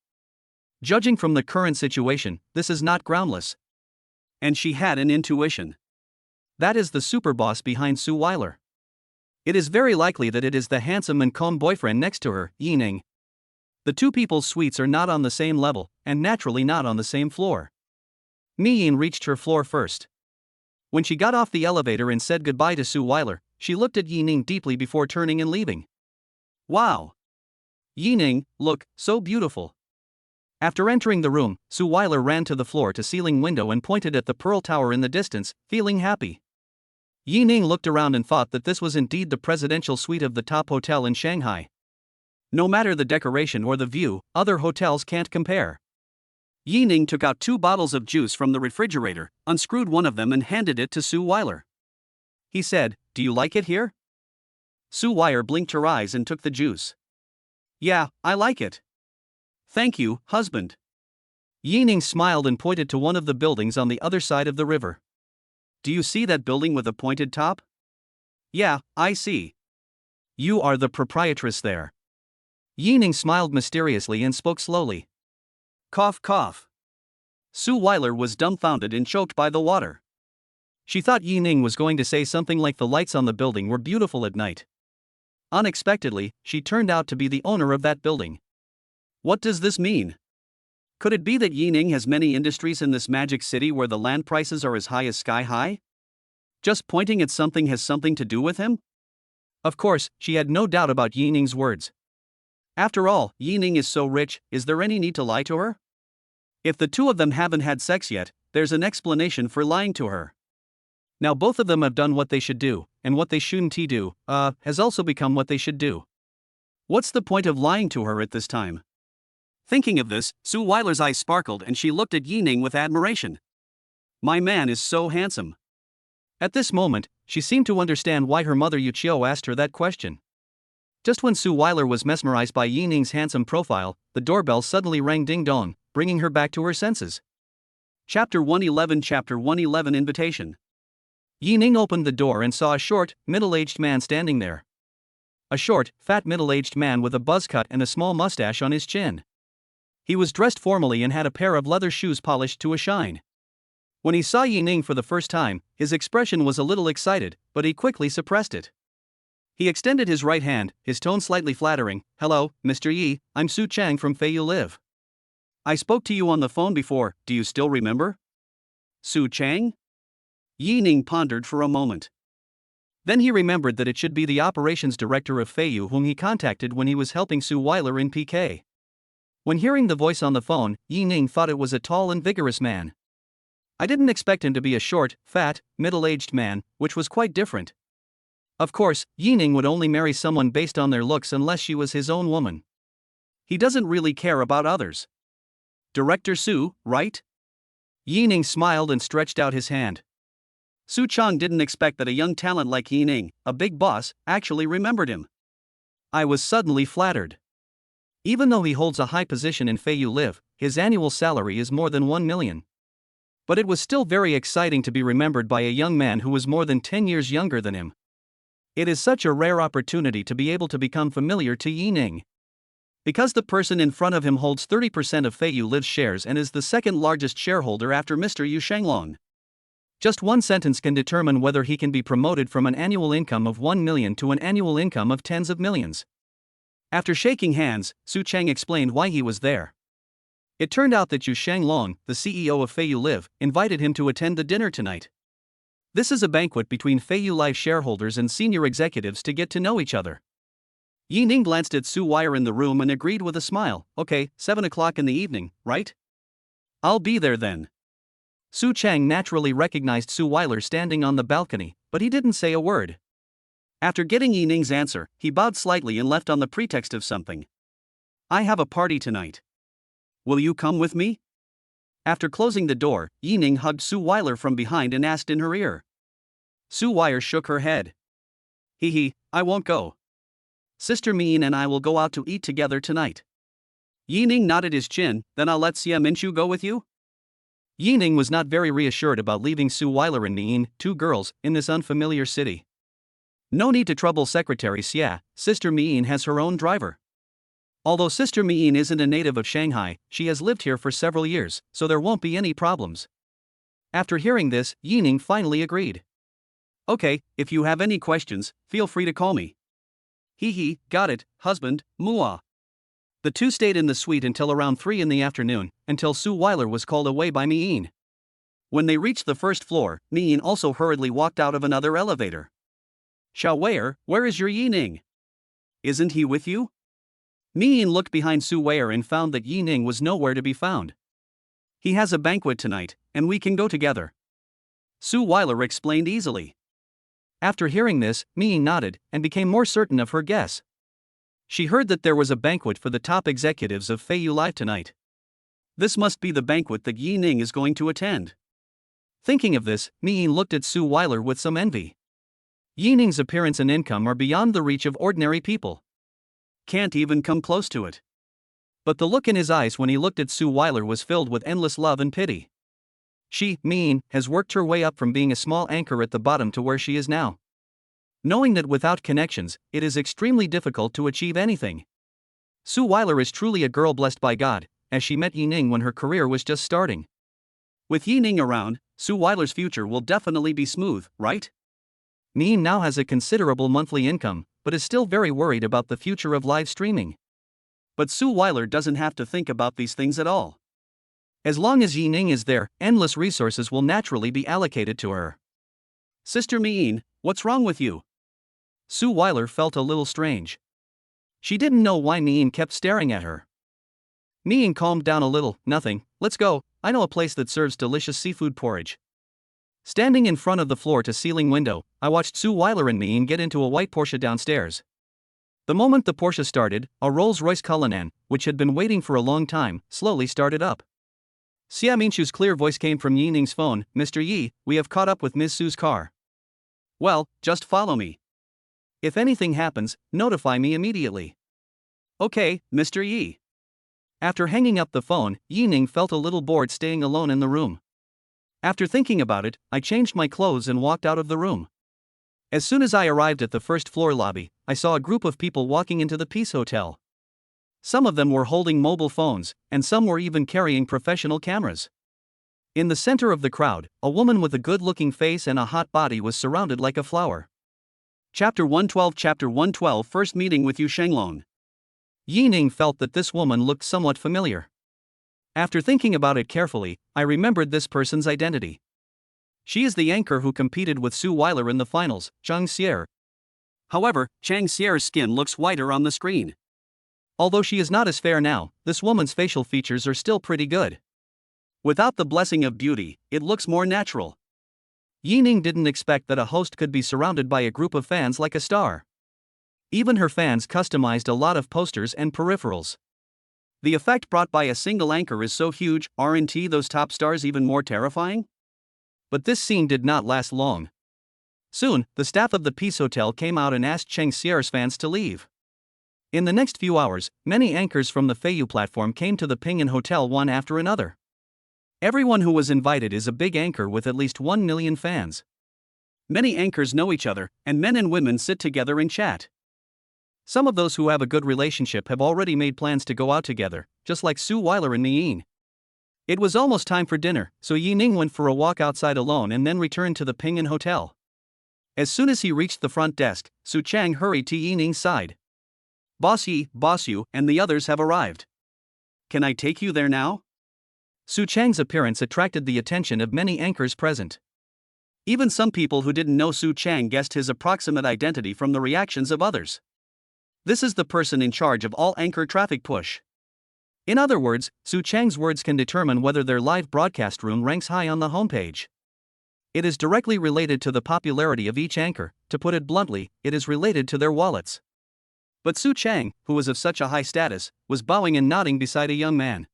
Judging from the current situation, this is not groundless. And she had an intuition. That is the super boss behind Suile. It is very likely that it is the handsome and calm boyfriend next to her, Yining. The two people's suites are not on the same level, and naturally not on the same floor. Miin reached her floor first. When she got off the elevator and said goodbye to Suile, she looked at Yining deeply before turning and leaving. Wow! Yining, look, so beautiful. After entering the room, Suile ran to the floor-to-ceiling window and pointed at the Pearl Tower in the distance, feeling happy. Yining looked around and thought that this was indeed the presidential suite of the top hotel in Shanghai. No matter the decoration or the view, other hotels can't compare. Yining took out 2 bottles of juice from the refrigerator, unscrewed one of them and handed it to Suile. He said, "Do you like it here?" Suile blinked her eyes and took the juice. "Yeah, I like it. Thank you, husband." Yining smiled and pointed to one of the buildings on the other side of the river. "Do you see that building with a pointed top?" "Yeah, I see. You are the proprietress there." Yining smiled mysteriously and spoke slowly. Cough cough. Suile was dumbfounded and choked by the water. She thought Yi Ning was going to say something like the lights on the building were beautiful at night. Unexpectedly, she turned out to be the owner of that building. What does this mean? Could it be that Yi Ning has many industries in this magic city where the land prices are as high as sky high? Just pointing at something has something to do with him? Of course, she had no doubt about Yi Ning's words. After all, Yi Ning is so rich, is there any need to lie to her? If the two of them haven't had sex yet, there's an explanation for lying to her. Now both of them have done what they should do, and what they shouldn't do, has also become what they should do. What's the point of lying to her at this time? Thinking of this, Suile's eyes sparkled and she looked at Yi Ning with admiration. My man is so handsome. At this moment, she seemed to understand why her mother Yuchio asked her that question. Just when Suile was mesmerized by Yi Ning's handsome profile, the doorbell suddenly rang ding-dong, bringing her back to her senses. Chapter 111 Invitation. Yi Ning opened the door and saw a short, middle-aged man standing there. A short, fat middle-aged man with a buzz cut and a small mustache on his chin. He was dressed formally and had a pair of leather shoes polished to a shine. When he saw Yi Ning for the first time, his expression was a little excited, but he quickly suppressed it. He extended his right hand, his tone slightly flattering. Hello, Mr. Yi, I'm Su Chang from Feiyu Live. I spoke to you on the phone before, do you still remember? Su Chang? Yi Ning pondered for a moment. Then he remembered that it should be the operations director of Feiyu whom he contacted when he was helping Suile in PK. When hearing the voice on the phone, Yi Ning thought it was a tall and vigorous man. I didn't expect him to be a short, fat, middle-aged man, which was quite different. Of course, Yi Ning would only marry someone based on their looks unless she was his own woman. He doesn't really care about others. Director Su, right? Yi Ning smiled and stretched out his hand. Su Chang didn't expect that a young talent like Yi Ning, a big boss, actually remembered him. I was suddenly flattered. Even though he holds a high position in Feiyu Live, his annual salary is more than 1 million. But it was still very exciting to be remembered by a young man who was more than 10 years younger than him. It is such a rare opportunity to be able to become familiar to Yi Ning. Because the person in front of him holds 30% of Feiyu Live's shares and is the second largest shareholder after Mr. Yu Shenglong. Just one sentence can determine whether he can be promoted from an annual income of 1 million to an annual income of tens of millions. After shaking hands, Su Chang explained why he was there. It turned out that Yu Shenglong, the CEO of Feiyu Live, invited him to attend the dinner tonight. This is a banquet between Feiyu Live shareholders and senior executives to get to know each other. Yi Ning glanced at Suile in the room and agreed with a smile. Okay, 7 o'clock in the evening, right? I'll be there then. Su Chang naturally recognized Suile standing on the balcony, but he didn't say a word. After getting Yi Ning's answer, he bowed slightly and left on the pretext of something. I have a party tonight. Will you come with me? After closing the door, Yi Ning hugged Suile from behind and asked in her ear. Suile shook her head. I won't go. Sister Min and I will go out to eat together tonight. Yi Ning nodded his chin. Then I'll let Xia Minchu go with you? Yi Ning was not very reassured about leaving Suile and Min, two girls, in this unfamiliar city. No need to trouble Secretary Xia, Sister Min has her own driver. Although Sister Min isn't a native of Shanghai, she has lived here for several years, so there won't be any problems. After hearing this, Yi Ning finally agreed. Okay, if you have any questions, feel free to call me. Got it, husband, Mua. The two stayed in the suite until around 3 in the afternoon, until Suile was called away by Min. When they reached the first floor, Min also hurriedly walked out of another elevator. Xiaowei, where is your Yi Ning? Isn't he with you? Min looked behind Suile and found that Yi Ning was nowhere to be found. He has a banquet tonight, and we can go together. Suile explained easily. After hearing this, Min nodded and became more certain of her guess. She heard that there was a banquet for the top executives of Feiyu Live tonight. This must be the banquet that Yi Ning is going to attend. Thinking of this, Min looked at Suile with some envy. Yi Ning's appearance and income are beyond the reach of ordinary people. Can't even come close to it. But the look in his eyes when he looked at Suile was filled with endless love and pity. She, Min, has worked her way up from being a small anchor at the bottom to where she is now. Knowing that without connections, it is extremely difficult to achieve anything. Suile is truly a girl blessed by God, as she met Yi Ning when her career was just starting. With Yi Ning around, Suile's future will definitely be smooth, right? Neen now has a considerable monthly income, but is still very worried about the future of live streaming. But Suile doesn't have to think about these things at all. As long as Yining is there, endless resources will naturally be allocated to her. Sister Miin, what's wrong with you? Suile felt a little strange. She didn't know why Neen kept staring at her. Neen calmed down a little. Nothing, let's go, I know a place that serves delicious seafood porridge. Standing in front of the floor-to-ceiling window, I watched Suile and Neen get into a white Porsche downstairs. The moment the Porsche started, a Rolls-Royce Cullinan, which had been waiting for a long time, slowly started up. Xia Minchu's clear voice came from Yining's phone. Mr. Yi, we have caught up with Ms. Su's car. Well, just follow me. If anything happens, notify me immediately. Okay, Mr. Yi. After hanging up the phone, Yining felt a little bored staying alone in the room. After thinking about it, I changed my clothes and walked out of the room. As soon as I arrived at the first floor lobby, I saw a group of people walking into the Peace Hotel. Some of them were holding mobile phones, and some were even carrying professional cameras. In the center of the crowd, a woman with a good-looking face and a hot body was surrounded like a flower. Chapter 112 First Meeting with Yu Shenglong. Yining felt that this woman looked somewhat familiar. After thinking about it carefully, I remembered this person's identity. She is the anchor who competed with Suile in the finals, Chang Xier. However, Chang Xier's skin looks whiter on the screen. Although she is not as fair now, this woman's facial features are still pretty good. Without the blessing of beauty, it looks more natural. Yining didn't expect that a host could be surrounded by a group of fans like a star. Even her fans customized a lot of posters and peripherals. The effect brought by a single anchor is so huge, aren't those top stars even more terrifying? But this scene did not last long. Soon, the staff of the Peace Hotel came out and asked Chang Xier's fans to leave. In the next few hours, many anchors from the Feiyu platform came to the Pingyang Hotel one after another. Everyone who was invited is a big anchor with at least 1 million fans. Many anchors know each other, and men and women sit together and chat. Some of those who have a good relationship have already made plans to go out together, just like Suile and Neen. It was almost time for dinner, so Yining went for a walk outside alone and then returned to the Pingyang Hotel. As soon as he reached the front desk, Su Chang hurried to Yining's side. Boss Yi, Boss Yu, and the others have arrived. Can I take you there now? Su Chang's appearance attracted the attention of many anchors present. Even some people who didn't know Su Chang guessed his approximate identity from the reactions of others. This is the person in charge of all anchor traffic push. In other words, Su Chang's words can determine whether their live broadcast room ranks high on the homepage. It is directly related to the popularity of each anchor. To put it bluntly, it is related to their wallets. But Su Chang, who was of such a high status, was bowing and nodding beside a young man.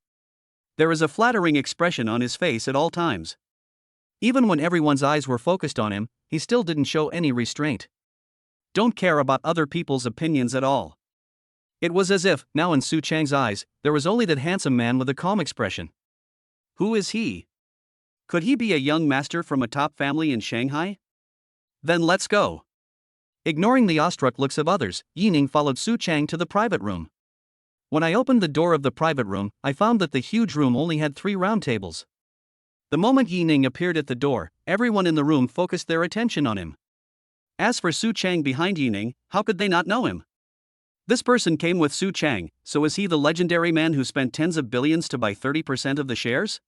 There is a flattering expression on his face at all times. Even when everyone's eyes were focused on him, he still didn't show any restraint. Don't care about other people's opinions at all. It was as if, now in Su Chang's eyes, there was only that handsome man with a calm expression. Who is he? Could he be a young master from a top family in Shanghai? Then let's go. Ignoring the awestruck looks of others, Yining followed Su Chang to the private room. When I opened the door of the private room, I found that the huge room only had 3 round tables. The moment Yining appeared at the door, everyone in the room focused their attention on him. As for Su Chang behind Yining, how could they not know him? This person came with Su Chang, so is he the legendary man who spent tens of billions to buy 30% of the shares?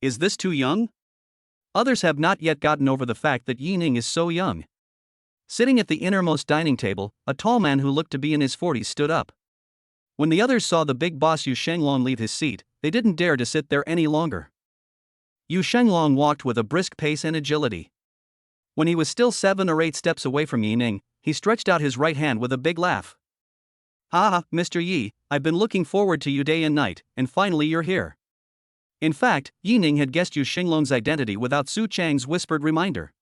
Is this too young? Others have not yet gotten over the fact that Yining is so young. Sitting at the innermost dining table, a tall man who looked to be in his 40s stood up. When the others saw the big boss Yu Shenglong leave his seat, they didn't dare to sit there any longer. Yu Shenglong walked with a brisk pace and agility. When he was still 7 or 8 steps away from Yining, he stretched out his right hand with a big laugh. "Ah, Mr. Yi, I've been looking forward to you day and night, and finally you're here." In fact, Yining had guessed Yu Shenglong's identity without Su Chang's whispered reminder.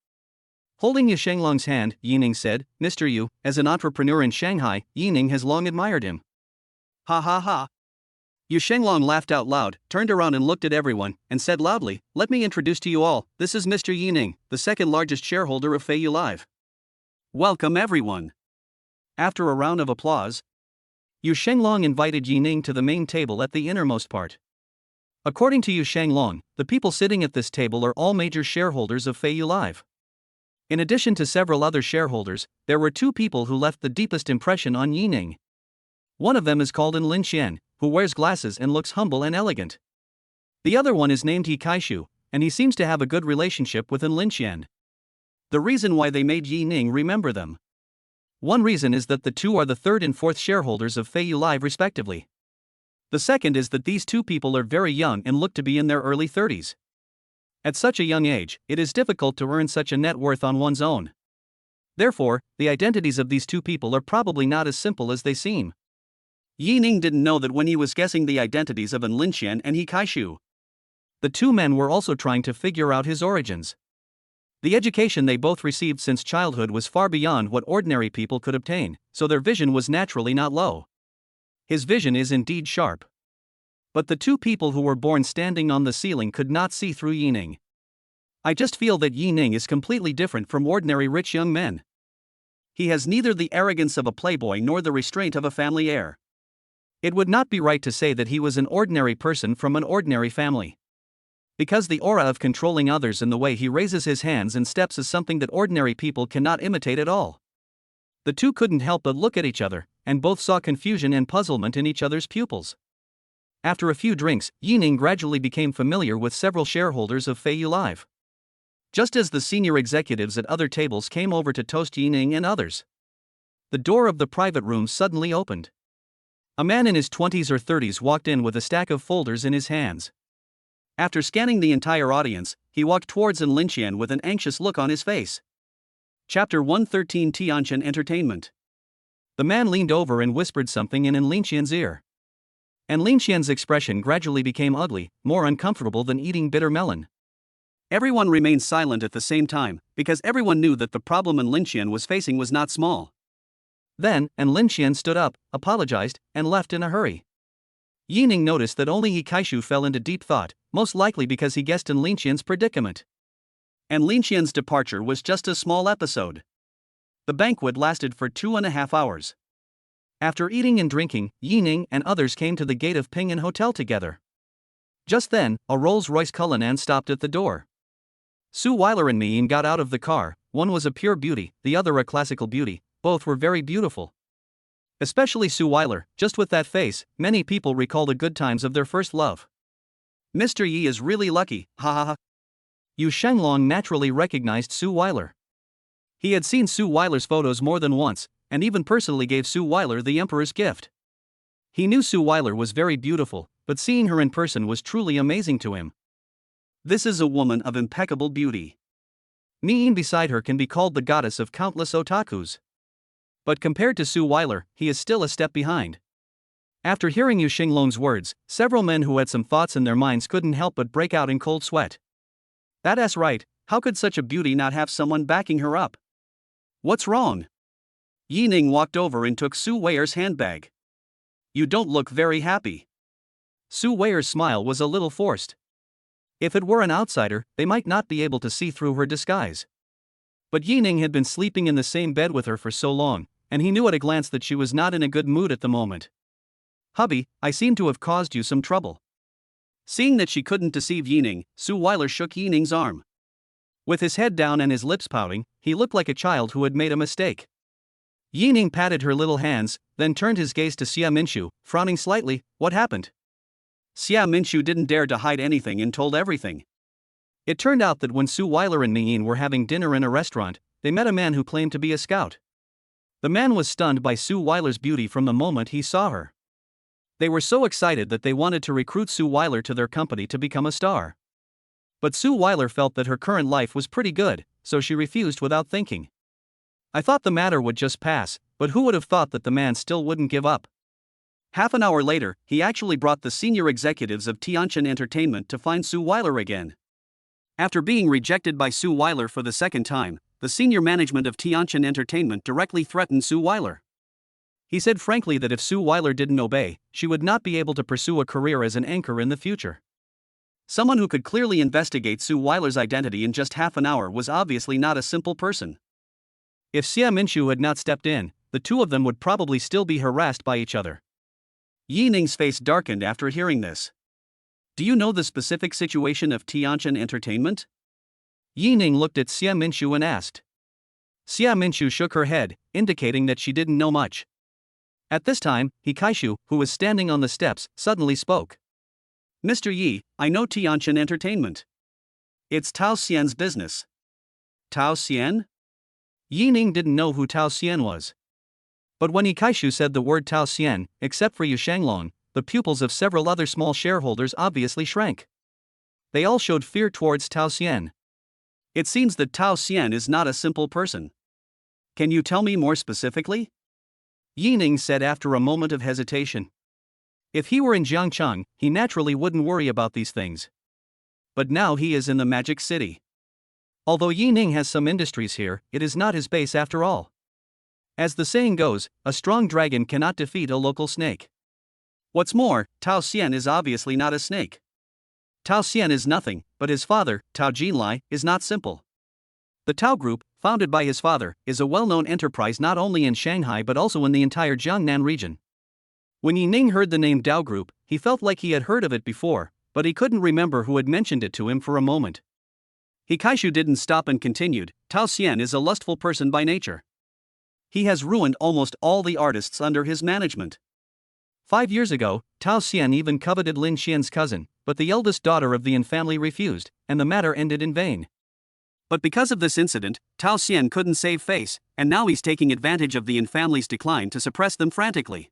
Holding Yu Shenglong's hand, Yining said, "Mr. Yu, as an entrepreneur in Shanghai, Yining has long admired him." Ha ha ha. Yu Shenglong laughed out loud, turned around and looked at everyone, and said loudly, "Let me introduce to you all, this is Mr. Yining, the second largest shareholder of Feiyu Live." Welcome everyone. After a round of applause, Yu Shenglong invited Yining to the main table at the innermost part. According to Yu Shanglong, the people sitting at this table are all major shareholders of Feiyu Live. In addition to several other shareholders, there were two people who left the deepest impression on Yining. One of them is called Lin Xian, who wears glasses and looks humble and elegant. The other one is named He Kaishu, and he seems to have a good relationship with Lin Xian. The reason why they made Yining remember them. One reason is that the two are the third and fourth shareholders of Feiyu Live respectively. The second is that these two people are very young and look to be in their early 30s. At such a young age, it is difficult to earn such a net worth on one's own. Therefore, the identities of these two people are probably not as simple as they seem. Yining didn't know that when he was guessing the identities of Lin Xian and He Kaishu. The two men were also trying to figure out his origins. The education they both received since childhood was far beyond what ordinary people could obtain, so their vision was naturally not low. His vision is indeed sharp. But the two people who were born standing on the ceiling could not see through Yining. I just feel that Yining is completely different from ordinary rich young men. He has neither the arrogance of a playboy nor the restraint of a family heir. It would not be right to say that he was an ordinary person from an ordinary family. Because the aura of controlling others and the way he raises his hands and steps is something that ordinary people cannot imitate at all. The two couldn't help but look at each other, and both saw confusion and puzzlement in each other's pupils. After a few drinks, Yining gradually became familiar with several shareholders of Feiyu Live. Just as the senior executives at other tables came over to toast Yining and others, the door of the private room suddenly opened. A man in his 20s or 30s walked in with a stack of folders in his hands. After scanning the entire audience, he walked towards Lin Xian with an anxious look on his face. Chapter 113 Tianqian Entertainment. The man leaned over and whispered something in Lin Xian's ear. And Lin Xian's expression gradually became ugly, more uncomfortable than eating bitter melon. Everyone remained silent at the same time, because everyone knew that the problem Lin Xian was facing was not small. Then, Lin Xian stood up, apologized, and left in a hurry. Yining noticed that only He Kaishu fell into deep thought, most likely because he guessed Lin Xian's predicament. And Lin Xian's departure was just a small episode. The banquet lasted for 2.5 hours. After eating and drinking, Yining and others came to the gate of Ping'an Hotel together. Just then, a Rolls-Royce Cullinan stopped at the door. Suile and Mien got out of the car. One was a pure beauty, the other a classical beauty. Both were very beautiful. Especially Suile, just with that face, many people recall the good times of their first love. Mr. Yi is really lucky, ha ha ha. Yu Shanglong naturally recognized Suile. He had seen Suile's photos more than once, and even personally gave Suile the emperor's gift. He knew Suile was very beautiful, but seeing her in person was truly amazing to him. This is a woman of impeccable beauty. Mien beside her can be called the goddess of countless otakus. But compared to Suile, he is still a step behind. After hearing Yu Shanglong's words, several men who had some thoughts in their minds couldn't help but break out in cold sweat. That's right, how could such a beauty not have someone backing her up? What's wrong? Yining walked over and took Suile's handbag. You don't look very happy. Suile's smile was a little forced. If it were an outsider, they might not be able to see through her disguise. But Yining had been sleeping in the same bed with her for so long, and he knew at a glance that she was not in a good mood at the moment. Hubby, I seem to have caused you some trouble. Seeing that she couldn't deceive Yining, Suile shook Yining's arm. With his head down and his lips pouting, he looked like a child who had made a mistake. Yining patted her little hands, then turned his gaze to Xia Minshu, frowning slightly. What happened? Xia Minshu didn't dare to hide anything and told everything. It turned out that when Suile and Mien were having dinner in a restaurant, they met a man who claimed to be a scout. The man was stunned by Suile's beauty from the moment he saw her. They were so excited that they wanted to recruit Suile to their company to become a star. But Suile felt that her current life was pretty good, so she refused without thinking. I thought the matter would just pass, but who would have thought that the man still wouldn't give up? Half an hour later, he actually brought the senior executives of Tianqian Entertainment to find Suile again. After being rejected by Suile for the second time, the senior management of Tianqian Entertainment directly threatened Suile. He said frankly that if Suile didn't obey, she would not be able to pursue a career as an anchor in the future. Someone who could clearly investigate Suile's identity in just half an hour was obviously not a simple person. If Xia Minshu had not stepped in, the two of them would probably still be harassed by each other. Yining's face darkened after hearing this. Do you know the specific situation of Tianchen Entertainment? Yi Ning looked at Xia Minshu and asked. Xia Minshu shook her head, indicating that she didn't know much. At this time, Hikaishu, who was standing on the steps, suddenly spoke. Mr. Yi, I know Tianchen Entertainment. It's Tao Xian's business. Tao Xian? Yi Ning didn't know who Tao Xian was. But when Hikaishu said the word Tao Xian, except for Yu Shanglong, the pupils of several other small shareholders obviously shrank. They all showed fear towards Tao Xian. It seems that Tao Xian is not a simple person. Can you tell me more specifically? Yi Ning said after a moment of hesitation. If he were in Jiangcheng, he naturally wouldn't worry about these things. But now he is in the Magic City. Although Yi Ning has some industries here, it is not his base after all. As the saying goes, a strong dragon cannot defeat a local snake. What's more, Tao Xian is obviously not a snake. Tao Xian is nothing, but his father, Tao Jinlai, is not simple. The Tao Group, founded by his father, is a well-known enterprise not only in Shanghai but also in the entire Jiangnan region. When Yi Ning heard the name Tao Group, he felt like he had heard of it before, but he couldn't remember who had mentioned it to him for a moment. Hikaishu didn't stop and continued, Tao Xian is a lustful person by nature. He has ruined almost all the artists under his management. 5 years ago, Tao Xian even coveted Lin Xian's cousin, but the eldest daughter of the Yin family refused, and the matter ended in vain. But because of this incident, Tao Xian couldn't save face, and now he's taking advantage of the Yin family's decline to suppress them frantically.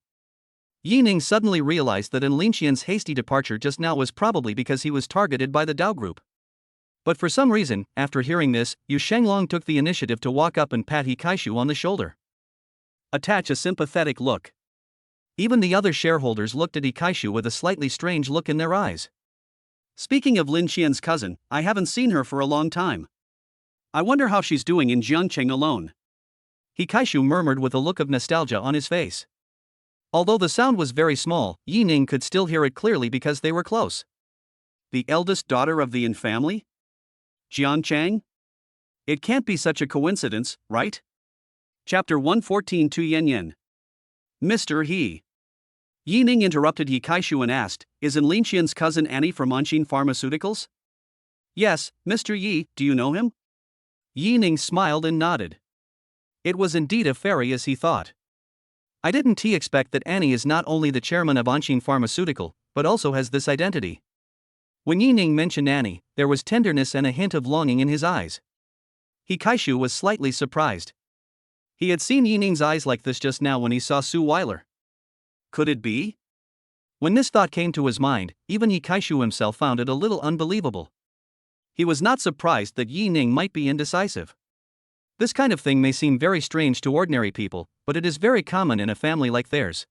Yi Ning suddenly realized that Lin Xian's hasty departure just now was probably because he was targeted by the Tao Group. But for some reason, after hearing this, Yu Shanglong took the initiative to walk up and pat Hikaishu on the shoulder. Attach a sympathetic look. Even the other shareholders looked at Hikaishu with a slightly strange look in their eyes. Speaking of Lin Xian's cousin, I haven't seen her for a long time. I wonder how she's doing in Jiangcheng alone. Hikaishu murmured with a look of nostalgia on his face. Although the sound was very small, Yi Ning could still hear it clearly because they were close. The eldest daughter of the Yin family? Jiangcheng? It can't be such a coincidence, right? Chapter 114 Tu Yen Yen. Mr. He. Yi Ning interrupted Hikaishu and asked, Isn't Lin Xian's cousin Annie from Anshin Pharmaceuticals? Yes, Mr. Yi, do you know him? Yi Ning smiled and nodded. It was indeed a fairy as he thought. I didn't expect that Annie is not only the chairman of Anshin Pharmaceutical, but also has this identity. When Yi Ning mentioned Annie, there was tenderness and a hint of longing in his eyes. Hikaishu was slightly surprised. He had seen Yi Ning's eyes like this just now when he saw Suile. Could it be? When this thought came to his mind, even Hikaishu himself found it a little unbelievable. He was not surprised that Yi Ning might be indecisive. This kind of thing may seem very strange to ordinary people, but it is very common in a family like theirs.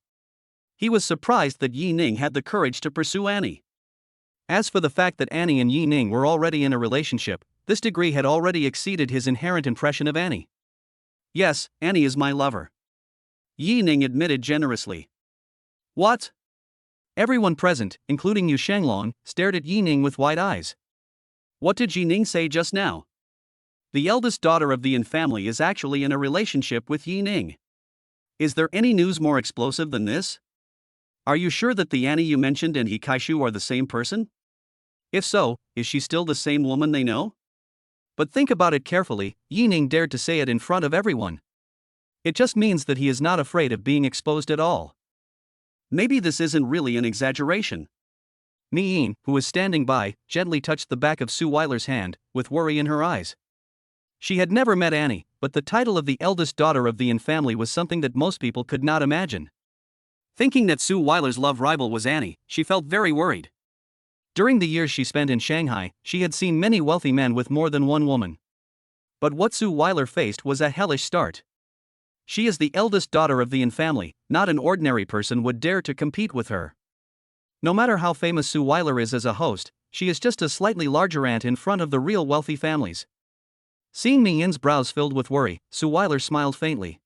He was surprised that Yi Ning had the courage to pursue Annie. As for the fact that Annie and Yi Ning were already in a relationship, this degree had already exceeded his inherent impression of Annie. Yes, Annie is my lover. Yi Ning admitted generously. What? Everyone present, including Yu Shanglong, stared at Yi Ning with wide eyes. What did Yi Ning say just now? The eldest daughter of the Yin family is actually in a relationship with Yi Ning. Is there any news more explosive than this? Are you sure that the Annie you mentioned and Hikaishu are the same person? If so, is she still the same woman they know? But think about it carefully, Yi Ning dared to say it in front of everyone. It just means that he is not afraid of being exposed at all. Maybe this isn't really an exaggeration. Ni, who was standing by, gently touched the back of Suile's hand, with worry in her eyes. She had never met Annie, but the title of the eldest daughter of the Yin family was something that most people could not imagine. Thinking that Suile's love rival was Annie, she felt very worried. During the years she spent in Shanghai, she had seen many wealthy men with more than one woman. But what Suile faced was a hellish start. She is the eldest daughter of the Yin family, not an ordinary person would dare to compete with her. No matter how famous Suile is as a host, she is just a slightly larger ant in front of the real wealthy families. Seeing Miyin's brows filled with worry, Suile smiled faintly.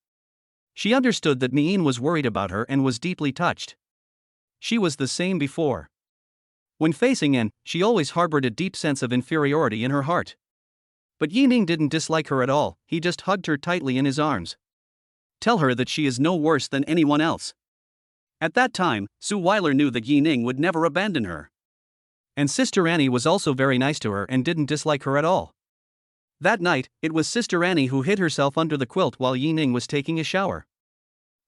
She understood that Miyin was worried about her and was deeply touched. She was the same before. When facing An, she always harbored a deep sense of inferiority in her heart. But Yi Ning didn't dislike her at all, he just hugged her tightly in his arms. Tell her that she is no worse than anyone else. At that time, Suile knew that Yi Ning would never abandon her. And Sister Annie was also very nice to her and didn't dislike her at all. That night, it was Sister Annie who hid herself under the quilt while Yi-Ning was taking a shower.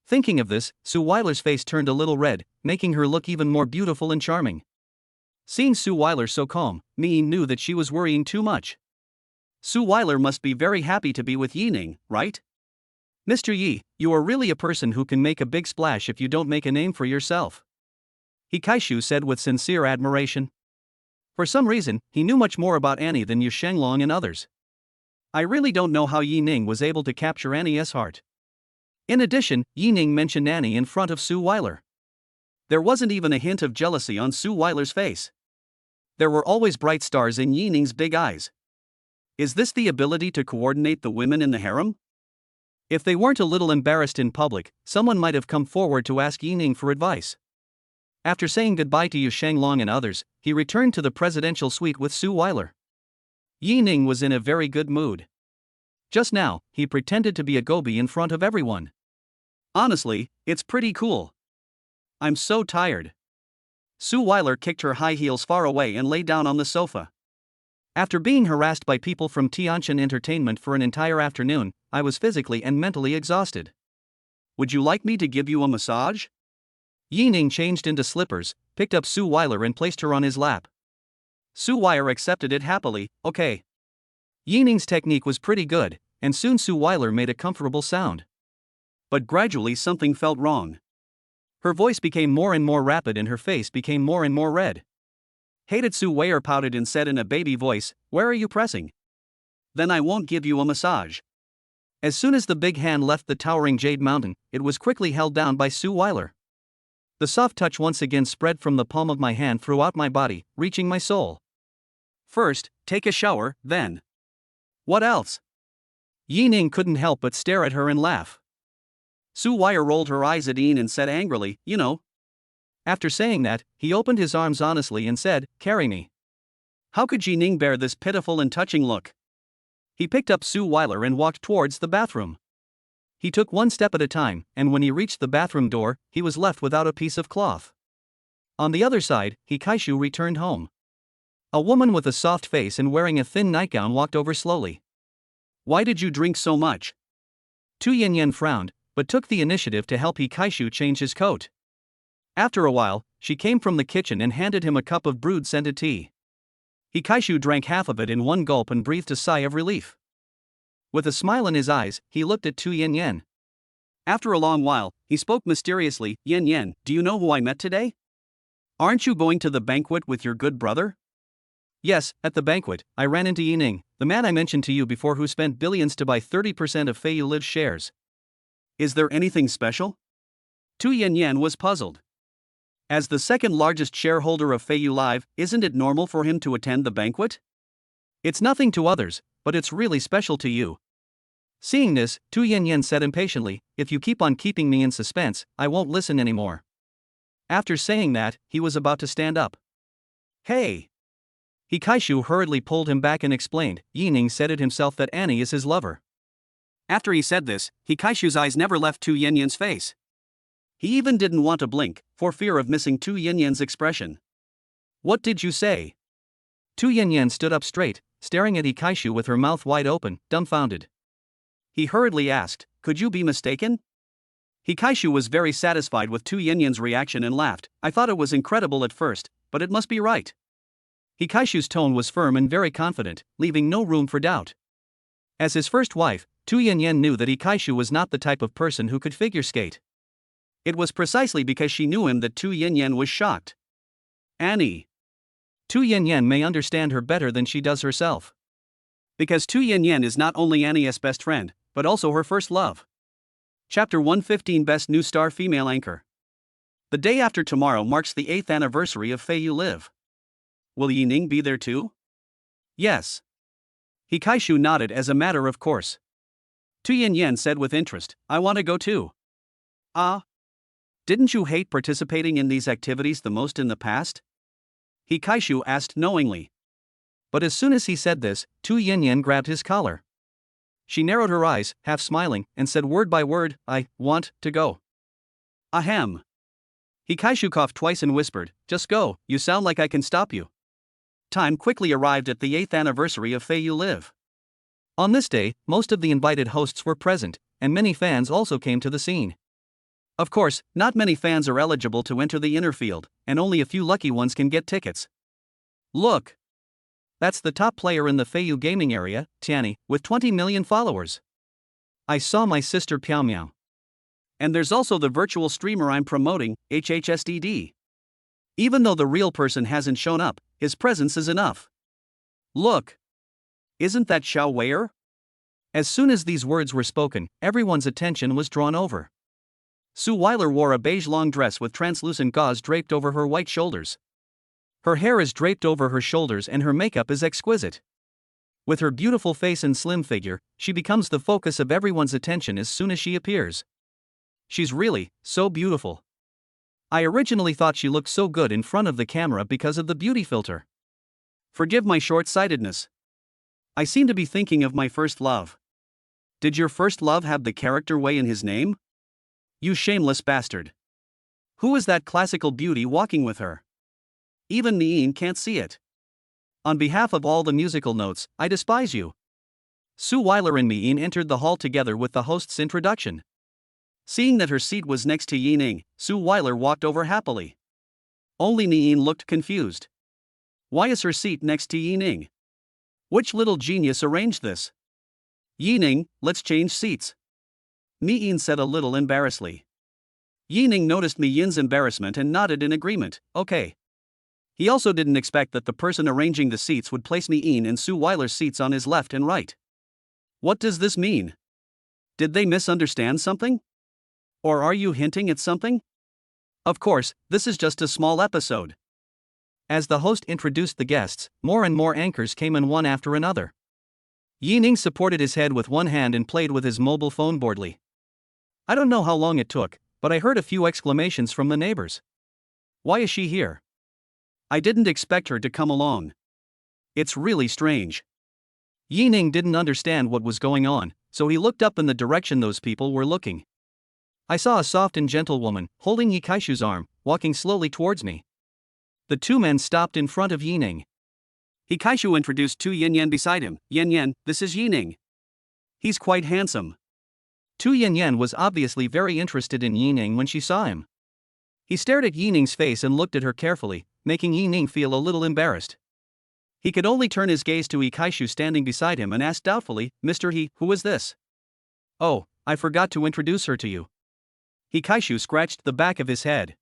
Thinking of this, Suile's face turned a little red, making her look even more beautiful and charming. Seeing Suile so calm, Yi knew that she was worrying too much. Suile must be very happy to be with Yi-Ning, right? Mr. Yi, you are really a person who can make a big splash if you don't make a name for yourself. Hikaishu said with sincere admiration. For some reason, he knew much more about Annie than Yu Shenglong and others. I really don't know how Yi-Ning was able to capture Annie's heart. In addition, Yi-Ning mentioned Annie in front of Suile. There wasn't even a hint of jealousy on Suile's face. There were always bright stars in Yi-Ning's big eyes. Is this the ability to coordinate the women in the harem? If they weren't a little embarrassed in public, someone might have come forward to ask Yi-Ning for advice. After saying goodbye to Yu Shenglong and others, he returned to the presidential suite with Suile. Yi-Ning was in a very good mood. Just now, he pretended to be a goby in front of everyone. Honestly, it's pretty cool. I'm so tired. Suile kicked her high heels far away and lay down on the sofa. After being harassed by people from Tianjin Entertainment for an entire afternoon, I was physically and mentally exhausted. Would you like me to give you a massage? Yi-Ning changed into slippers, picked up Suile and placed her on his lap. Suile accepted it happily. Okay. Yi-Ning's technique was pretty good, and soon Suile made a comfortable sound. But gradually something felt wrong. Her voice became more and more rapid and her face became more and more red. Hated Suile pouted and said in a baby voice, "Where are you pressing? Then I won't give you a massage." As soon as the big hand left the towering jade mountain, it was quickly held down by Suile. The soft touch once again spread from the palm of my hand throughout my body, reaching my soul. First, take a shower, then. What else? Yi-Ning couldn't help but stare at her and laugh. Suile rolled her eyes at Yi-Ning and said angrily, "You know." After saying that, he opened his arms honestly and said, "Carry me." How could Yi-Ning bear this pitiful and touching look? He picked up Suile and walked towards the bathroom. He took one step at a time, and when he reached the bathroom door, he was left without a piece of cloth. On the other side, Hikaishu returned home. A woman with a soft face and wearing a thin nightgown walked over slowly. "Why did you drink so much?" Tu Yanyan frowned, but took the initiative to help Hikaishu change his coat. After a while, she came from the kitchen and handed him a cup of brewed scented tea. Hikaishu drank half of it in one gulp and breathed a sigh of relief. With a smile in his eyes, he looked at Tu Yanyan. After a long while, he spoke mysteriously, "Yanyan, do you know who I met today? Aren't you going to the banquet with your good brother?" "Yes, at the banquet, I ran into Yi-Ning, the man I mentioned to you before who spent billions to buy 30% of Feiyu Live's shares." "Is there anything special?" Tu Yanyan was puzzled. As the second largest shareholder of Feiyu Live, isn't it normal for him to attend the banquet? "It's nothing to others, but it's really special to you." Seeing this, Tu Yanyan said impatiently, "If you keep on keeping me in suspense, I won't listen anymore." After saying that, he was about to stand up. "Hey!" Hikaishu hurriedly pulled him back and explained, "Yi-Ning said it himself that Annie is his lover." After he said this, Hikaishu's eyes never left Tu Yanyan's face. He even didn't want to blink, for fear of missing Tu Yanyan's expression. "What did you say?" Tu Yanyan stood up straight, staring at Hikaishu with her mouth wide open, dumbfounded. He hurriedly asked, "Could you be mistaken?" Hikaishu was very satisfied with Tu Yanyan's reaction and laughed. "I thought it was incredible at first, but it must be right." Hikaishu's tone was firm and very confident, leaving no room for doubt. As his first wife, Tu Yanyan knew that Hikaishu was not the type of person who could figure skate. It was precisely because she knew him that Tu Yanyan was shocked. Annie. Tu Yanyan may understand her better than she does herself. Because Tu Yanyan is not only Annie's best friend, but also her first love. Chapter 115 Best New Star Female Anchor. The day after tomorrow marks the 8th anniversary of Feiyu Live. Will Yi-Ning be there too? Yes. Hikaishu nodded as a matter of course. Tu Yanyan said with interest, "I want to go too." "Ah? Didn't you hate participating in these activities the most in the past?" Hikaishu asked knowingly. But as soon as he said this, Tu Yanyan grabbed his collar. She narrowed her eyes, half smiling, and said word by word, "I want to go." Ahem. Hikaishu coughed twice and whispered, "Just go, you sound like I can stop you." time quickly arrived at the 8th anniversary of Fei Yu Live. On this day, most of the invited hosts were present, and many fans also came to the scene. Of course, not many fans are eligible to enter the inner field, and only a few lucky ones can get tickets. Look! That's the top player in the Fei Yu gaming area, Tianyi, with 20 million followers. I saw my sister Piao Miao. And there's also the virtual streamer I'm promoting, HHSDD. Even though the real person hasn't shown up, his presence is enough. Look! Isn't that Xiao Weier? As soon as these words were spoken, everyone's attention was drawn over. Suile wore a beige long dress with translucent gauze draped over her white shoulders. Her hair is draped over her shoulders and her makeup is exquisite. With her beautiful face and slim figure, she becomes the focus of everyone's attention as soon as she appears. She's really so beautiful. I originally thought she looked so good in front of the camera because of the beauty filter. Forgive my short-sightedness. I seem to be thinking of my first love. Did your first love have the character Wei in his name? You shameless bastard. Who is that classical beauty walking with her? Even Niyin can't see it. On behalf of all the musical notes, I despise you. Suile and Niyin entered the hall together with the host's introduction. Seeing that her seat was next to Yining, Suile walked over happily. Only Niyin looked confused. Why is her seat next to Yining? Which little genius arranged this? Yining, let's change seats. Niyin said a little embarrassedly. Yining noticed Miyin's embarrassment and nodded in agreement, okay. He also didn't expect that the person arranging the seats would place Niyin and Suile's seats on his left and right. What does this mean? Did they misunderstand something? Or are you hinting at something? Of course, this is just a small episode. As the host introduced the guests, more and more anchors came in one after another. Yining supported his head with one hand and played with his mobile phone boredly. I don't know how long it took, but I heard a few exclamations from the neighbors. Why is she here? I didn't expect her to come along. It's really strange. Yining didn't understand what was going on, so he looked up in the direction those people were looking. I saw a soft and gentle woman, holding Ye Kaishu's arm, walking slowly towards me. The two men stopped in front of Yining. Ye Kaishu introduced Tu Yanyan beside him. Yanyan, this is Yining. He's quite handsome. Tu Yanyan was obviously very interested in Yining when she saw him. He stared at Yining's face and looked at her carefully, making Yining feel a little embarrassed. He could only turn his gaze to Ye Kaishu standing beside him and asked doubtfully, Mr. He, who is this? Oh, I forgot to introduce her to you. Ye Kaishu scratched the back of his head.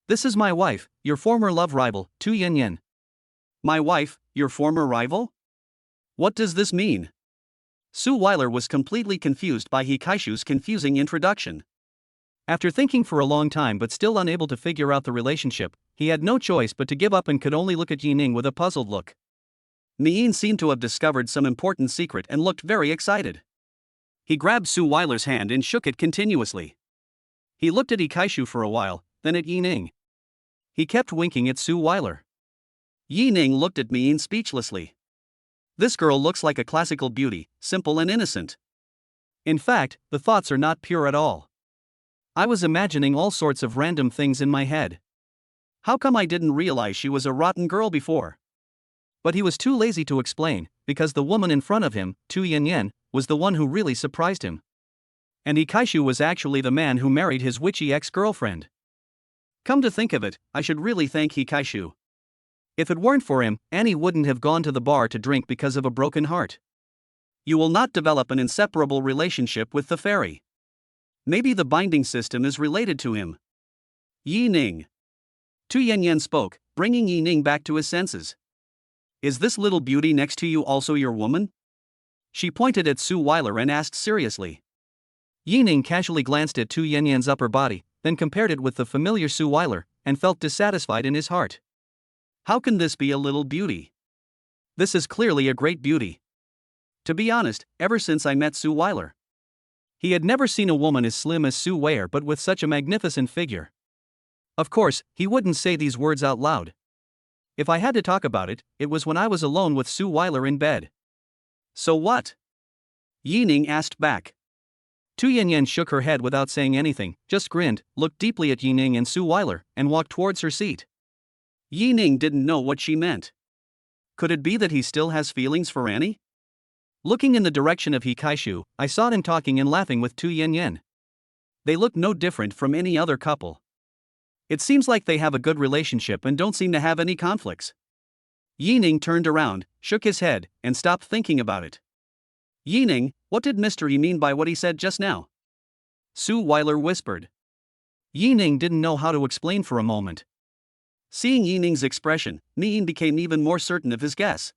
This is my wife, your former love rival, Tu Yanyan. My wife, your former rival? What does this mean? Suile was completely confused by Ye Kaishu's confusing introduction. After thinking for a long time but still unable to figure out the relationship, he had no choice but to give up and could only look at Yining with a puzzled look. Niyin seemed to have discovered some important secret and looked very excited. He grabbed Suile's hand and shook it continuously. He looked at Ye Kaishu for a while, then at Yining. He kept winking at Suile. Yining looked at Yining speechlessly. This girl looks like a classical beauty, simple and innocent. In fact, the thoughts are not pure at all. I was imagining all sorts of random things in my head. How come I didn't realize she was a rotten girl before? But he was too lazy to explain, because the woman in front of him, Tu Yanyan, was the one who really surprised him. And Ye Kaishu was actually the man who married his witchy ex-girlfriend. Come to think of it, I should really thank Ye Kaishu. If it weren't for him, Annie wouldn't have gone to the bar to drink because of a broken heart. You will not develop an inseparable relationship with the fairy. Maybe the binding system is related to him. Yining. Tu Yanyan spoke, bringing Yining back to his senses. Is this little beauty next to you also your woman? She pointed at Suile and asked seriously. Yining casually glanced at Tu Yanyan's upper body, then compared it with the familiar Suile, and felt dissatisfied in his heart. How can this be a little beauty? This is clearly a great beauty. To be honest, ever since I met Suile, he had never seen a woman as slim as Suile but with such a magnificent figure. Of course, he wouldn't say these words out loud. If I had to talk about it, it was when I was alone with Suile in bed. So what? Yining asked back. Tu Yanyan shook her head without saying anything, just grinned, looked deeply at Yining and Suile, and walked towards her seat. Yining didn't know what she meant. Could it be that he still has feelings for Annie? Looking in the direction of Hikaishu, I saw him talking and laughing with Tu Yen. They look no different from any other couple. It seems like they have a good relationship and don't seem to have any conflicts. Yining turned around, shook his head, and stopped thinking about it. Yining, what did Mr. Yi mean by what he said just now? Suile whispered. Yining didn't know how to explain for a moment. Seeing Yining's expression, Yin became even more certain of his guess.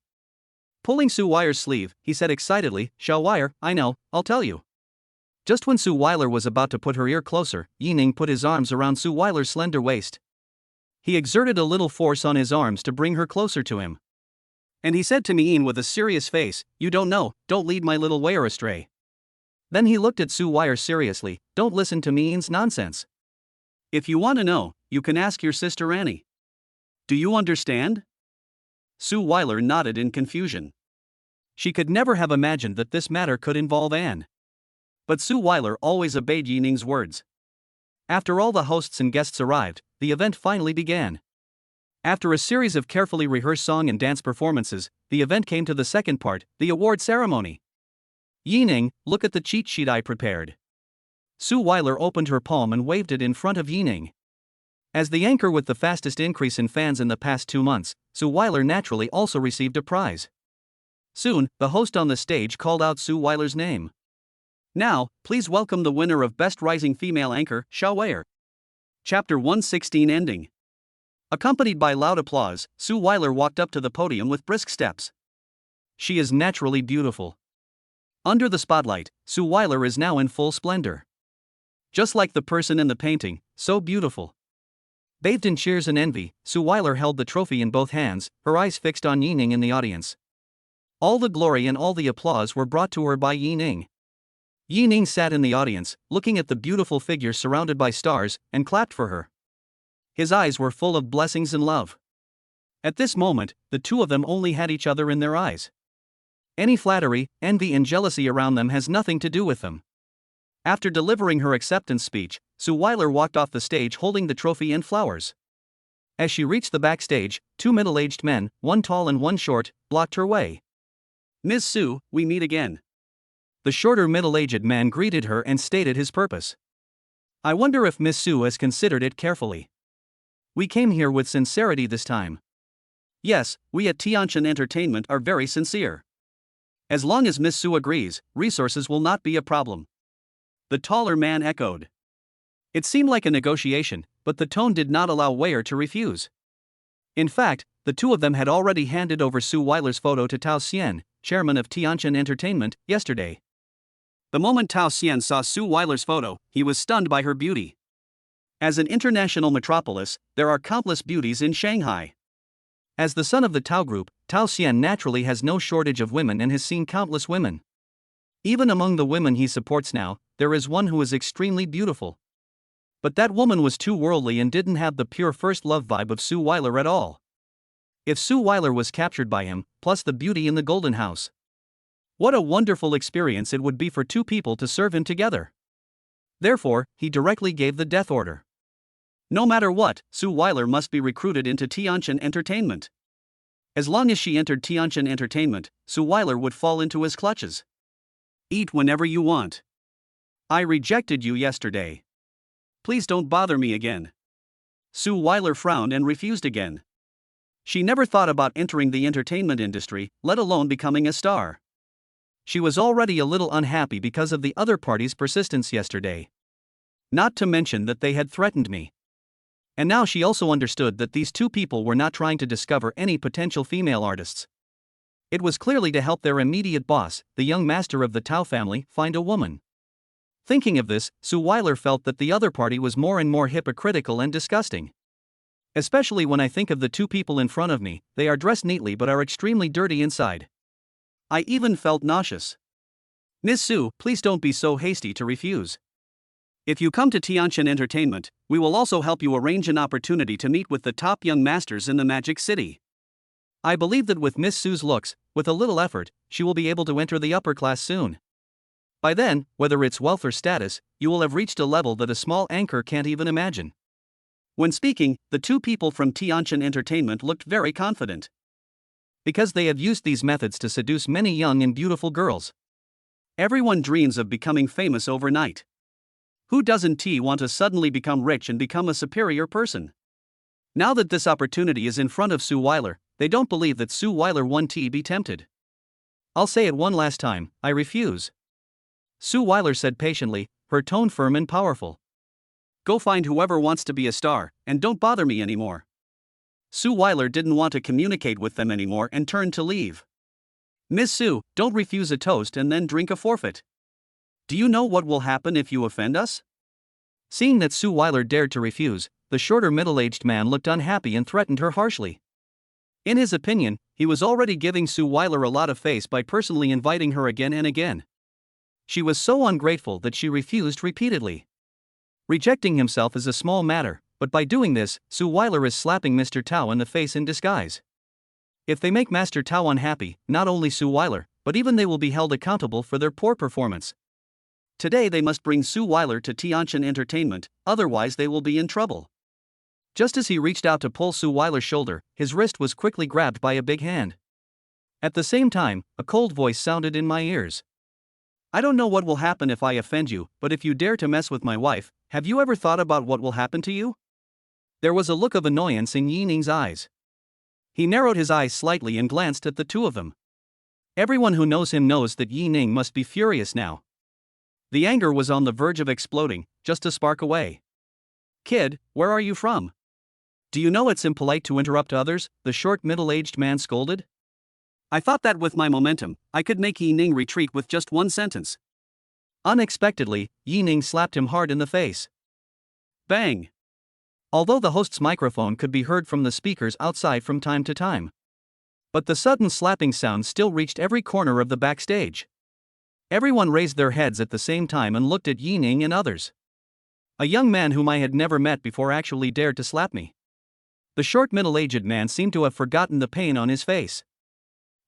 Pulling Suile's sleeve, he said excitedly, Suile, I know, I'll tell you. Just when Suile was about to put her ear closer, Yining put his arms around Suile's slender waist. He exerted a little force on his arms to bring her closer to him. And he said to Yin with a serious face, You don't know, don't lead my little wayer astray. Then he looked at Suile seriously, Don't listen to Yin's nonsense. If you want to know, you can ask your sister Annie. Do you understand? Suile nodded in confusion. She could never have imagined that this matter could involve Anne. But Suile always obeyed Yining's words. After all the hosts and guests arrived, the event finally began. After a series of carefully rehearsed song and dance performances, the event came to the second part, the award ceremony. Yining, look at the cheat sheet I prepared. Suile opened her palm and waved it in front of Yining. As the anchor with the fastest increase in fans in the past 2 months, Suile naturally also received a prize. Soon, the host on the stage called out Suile's name. Now, please welcome the winner of Best Rising Female Anchor, Suile. Chapter 116 ending. Accompanied by loud applause, Suile walked up to the podium with brisk steps. She is naturally beautiful. Under the spotlight, Suile is now in full splendor. Just like the person in the painting, so beautiful. Bathed in cheers and envy, Suile held the trophy in both hands, her eyes fixed on Yining in the audience. All the glory and all the applause were brought to her by Yining. Yining sat in the audience, looking at the beautiful figure surrounded by stars, and clapped for her. His eyes were full of blessings and love. At this moment, the two of them only had each other in their eyes. Any flattery, envy and jealousy around them has nothing to do with them. After delivering her acceptance speech, Suile walked off the stage holding the trophy and flowers. As she reached the backstage, 2 middle-aged men, one tall and one short, blocked her way. Ms. Su, we meet again. The shorter middle-aged man greeted her and stated his purpose. I wonder if Miss Su has considered it carefully. We came here with sincerity this time. Yes, we at Tianshan Entertainment are very sincere. As long as Miss Su agrees, resources will not be a problem. The taller man echoed. It seemed like a negotiation, but the tone did not allow Weyer to refuse. In fact, the two of them had already handed over Suile's photo to Tao Xian, chairman of Tianshan Entertainment, yesterday. The moment Tao Xian saw Suile's photo, he was stunned by her beauty. As an international metropolis, there are countless beauties in Shanghai. As the son of the Tao Group, Tao Xian naturally has no shortage of women and has seen countless women. Even among the women he supports now, there is one who is extremely beautiful. But that woman was too worldly and didn't have the pure first love vibe of Suile at all. If Suile was captured by him, plus the beauty in the Golden House. What a wonderful experience it would be for two people to serve him together. Therefore, he directly gave the death order. No matter what, Suile must be recruited into Tianshan Entertainment. As long as she entered Tianshan Entertainment, Suile would fall into his clutches. Eat whenever you want. I rejected you yesterday. Please don't bother me again. Suile frowned and refused again. She never thought about entering the entertainment industry, let alone becoming a star. She was already a little unhappy because of the other party's persistence yesterday. Not to mention that they had threatened me. And now she also understood that these two people were not trying to discover any potential female artists. It was clearly to help their immediate boss, the young master of the Tao family, find a woman. Thinking of this, Suile felt that the other party was more and more hypocritical and disgusting. Especially when I think of the two people in front of me, they are dressed neatly but are extremely dirty inside. I even felt nauseous. Miss Su, please don't be so hasty to refuse. If you come to Tianshan Entertainment, we will also help you arrange an opportunity to meet with the top young masters in the Magic City. I believe that with Miss Su's looks, with a little effort, she will be able to enter the upper class soon. By then, whether it's wealth or status, you will have reached a level that a small anchor can't even imagine. When speaking, the two people from Tianshan Entertainment looked very confident. because they have used these methods to seduce many young and beautiful girls. Everyone dreams of becoming famous overnight. Who doesn't want to suddenly become rich and become a superior person? Now that this opportunity is in front of Suile, they don't believe that Suile won't be tempted. I'll say it one last time, I refuse. Suile said patiently, her tone firm and powerful. Go find whoever wants to be a star, and don't bother me anymore. Suile didn't want to communicate with them anymore and turned to leave. Miss Sue, don't refuse a toast and then drink a forfeit. Do you know what will happen if you offend us? Seeing that Suile dared to refuse, the shorter middle-aged man looked unhappy and threatened her harshly. In his opinion, he was already giving Suile a lot of face by personally inviting her again and again. She was so ungrateful that she refused repeatedly. Rejecting himself is a small matter, but by doing this, Suile is slapping Mr. Tao in the face in disguise. If they make Master Tao unhappy, not only Suile, but even they will be held accountable for their poor performance. Today they must bring Suile to Tianchen Entertainment, otherwise they will be in trouble. Just as he reached out to pull Suile's shoulder, his wrist was quickly grabbed by a big hand. At the same time, a cold voice sounded in my ears. I don't know what will happen if I offend you, but if you dare to mess with my wife, have you ever thought about what will happen to you? There was a look of annoyance in Yi Ning's eyes. He narrowed his eyes slightly and glanced at the two of them. Everyone who knows him knows that Yi Ning must be furious now. The anger was on the verge of exploding, just a spark away. Kid, where are you from? Do you know it's impolite to interrupt others? The short middle-aged man scolded. I thought that with my momentum, I could make Yi Ning retreat with just one sentence. Unexpectedly, Yi Ning slapped him hard in the face. Bang! Although the host's microphone could be heard from the speakers outside from time to time. But the sudden slapping sound still reached every corner of the backstage. Everyone raised their heads at the same time and looked at Yi Ning and others. A young man whom I had never met before actually dared to slap me. The short middle-aged man seemed to have forgotten the pain on his face.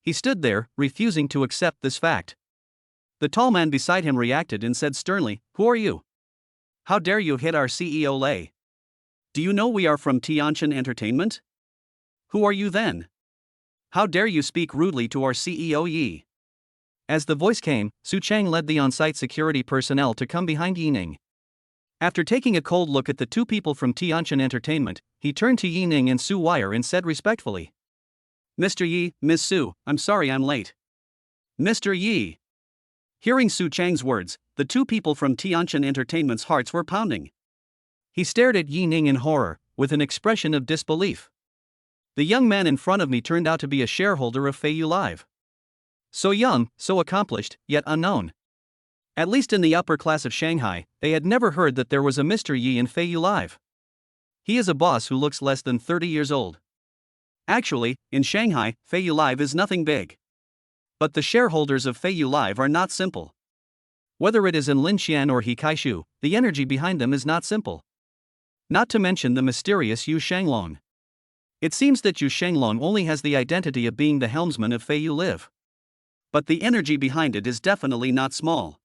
He stood there, refusing to accept this fact. The tall man beside him reacted and said sternly, "Who are you? How dare you hit our CEO Lei? Do you know we are from Tianchen Entertainment? Who are you then? How dare you speak rudely to our CEO Yi?" As the voice came, Su Chang led the on-site security personnel to come behind Yi Ning. After taking a cold look at the two people from Tianchen Entertainment, he turned to Yi Ning and Suile and said respectfully, "Mr. Yi, Miss Su, I'm sorry I'm late." Mr. Yi. Hearing Su Chang's words, the two people from Tianchen Entertainment's hearts were pounding. He stared at Yi Ning in horror, with an expression of disbelief. The young man in front of me turned out to be a shareholder of Feiyu Live. So young, so accomplished, yet unknown. At least in the upper class of Shanghai, they had never heard that there was a Mr. Yi in Feiyu Live. He is a boss who looks less than 30 years old. Actually, in Shanghai, Feiyu Live is nothing big. But the shareholders of Feiyu Live are not simple. Whether it is in Linxian or Hikaishu, the energy behind them is not simple. Not to mention the mysterious Yu Shanglong. It seems that Yu Shanglong only has the identity of being the helmsman of Feiyu Live. But the energy behind it is definitely not small.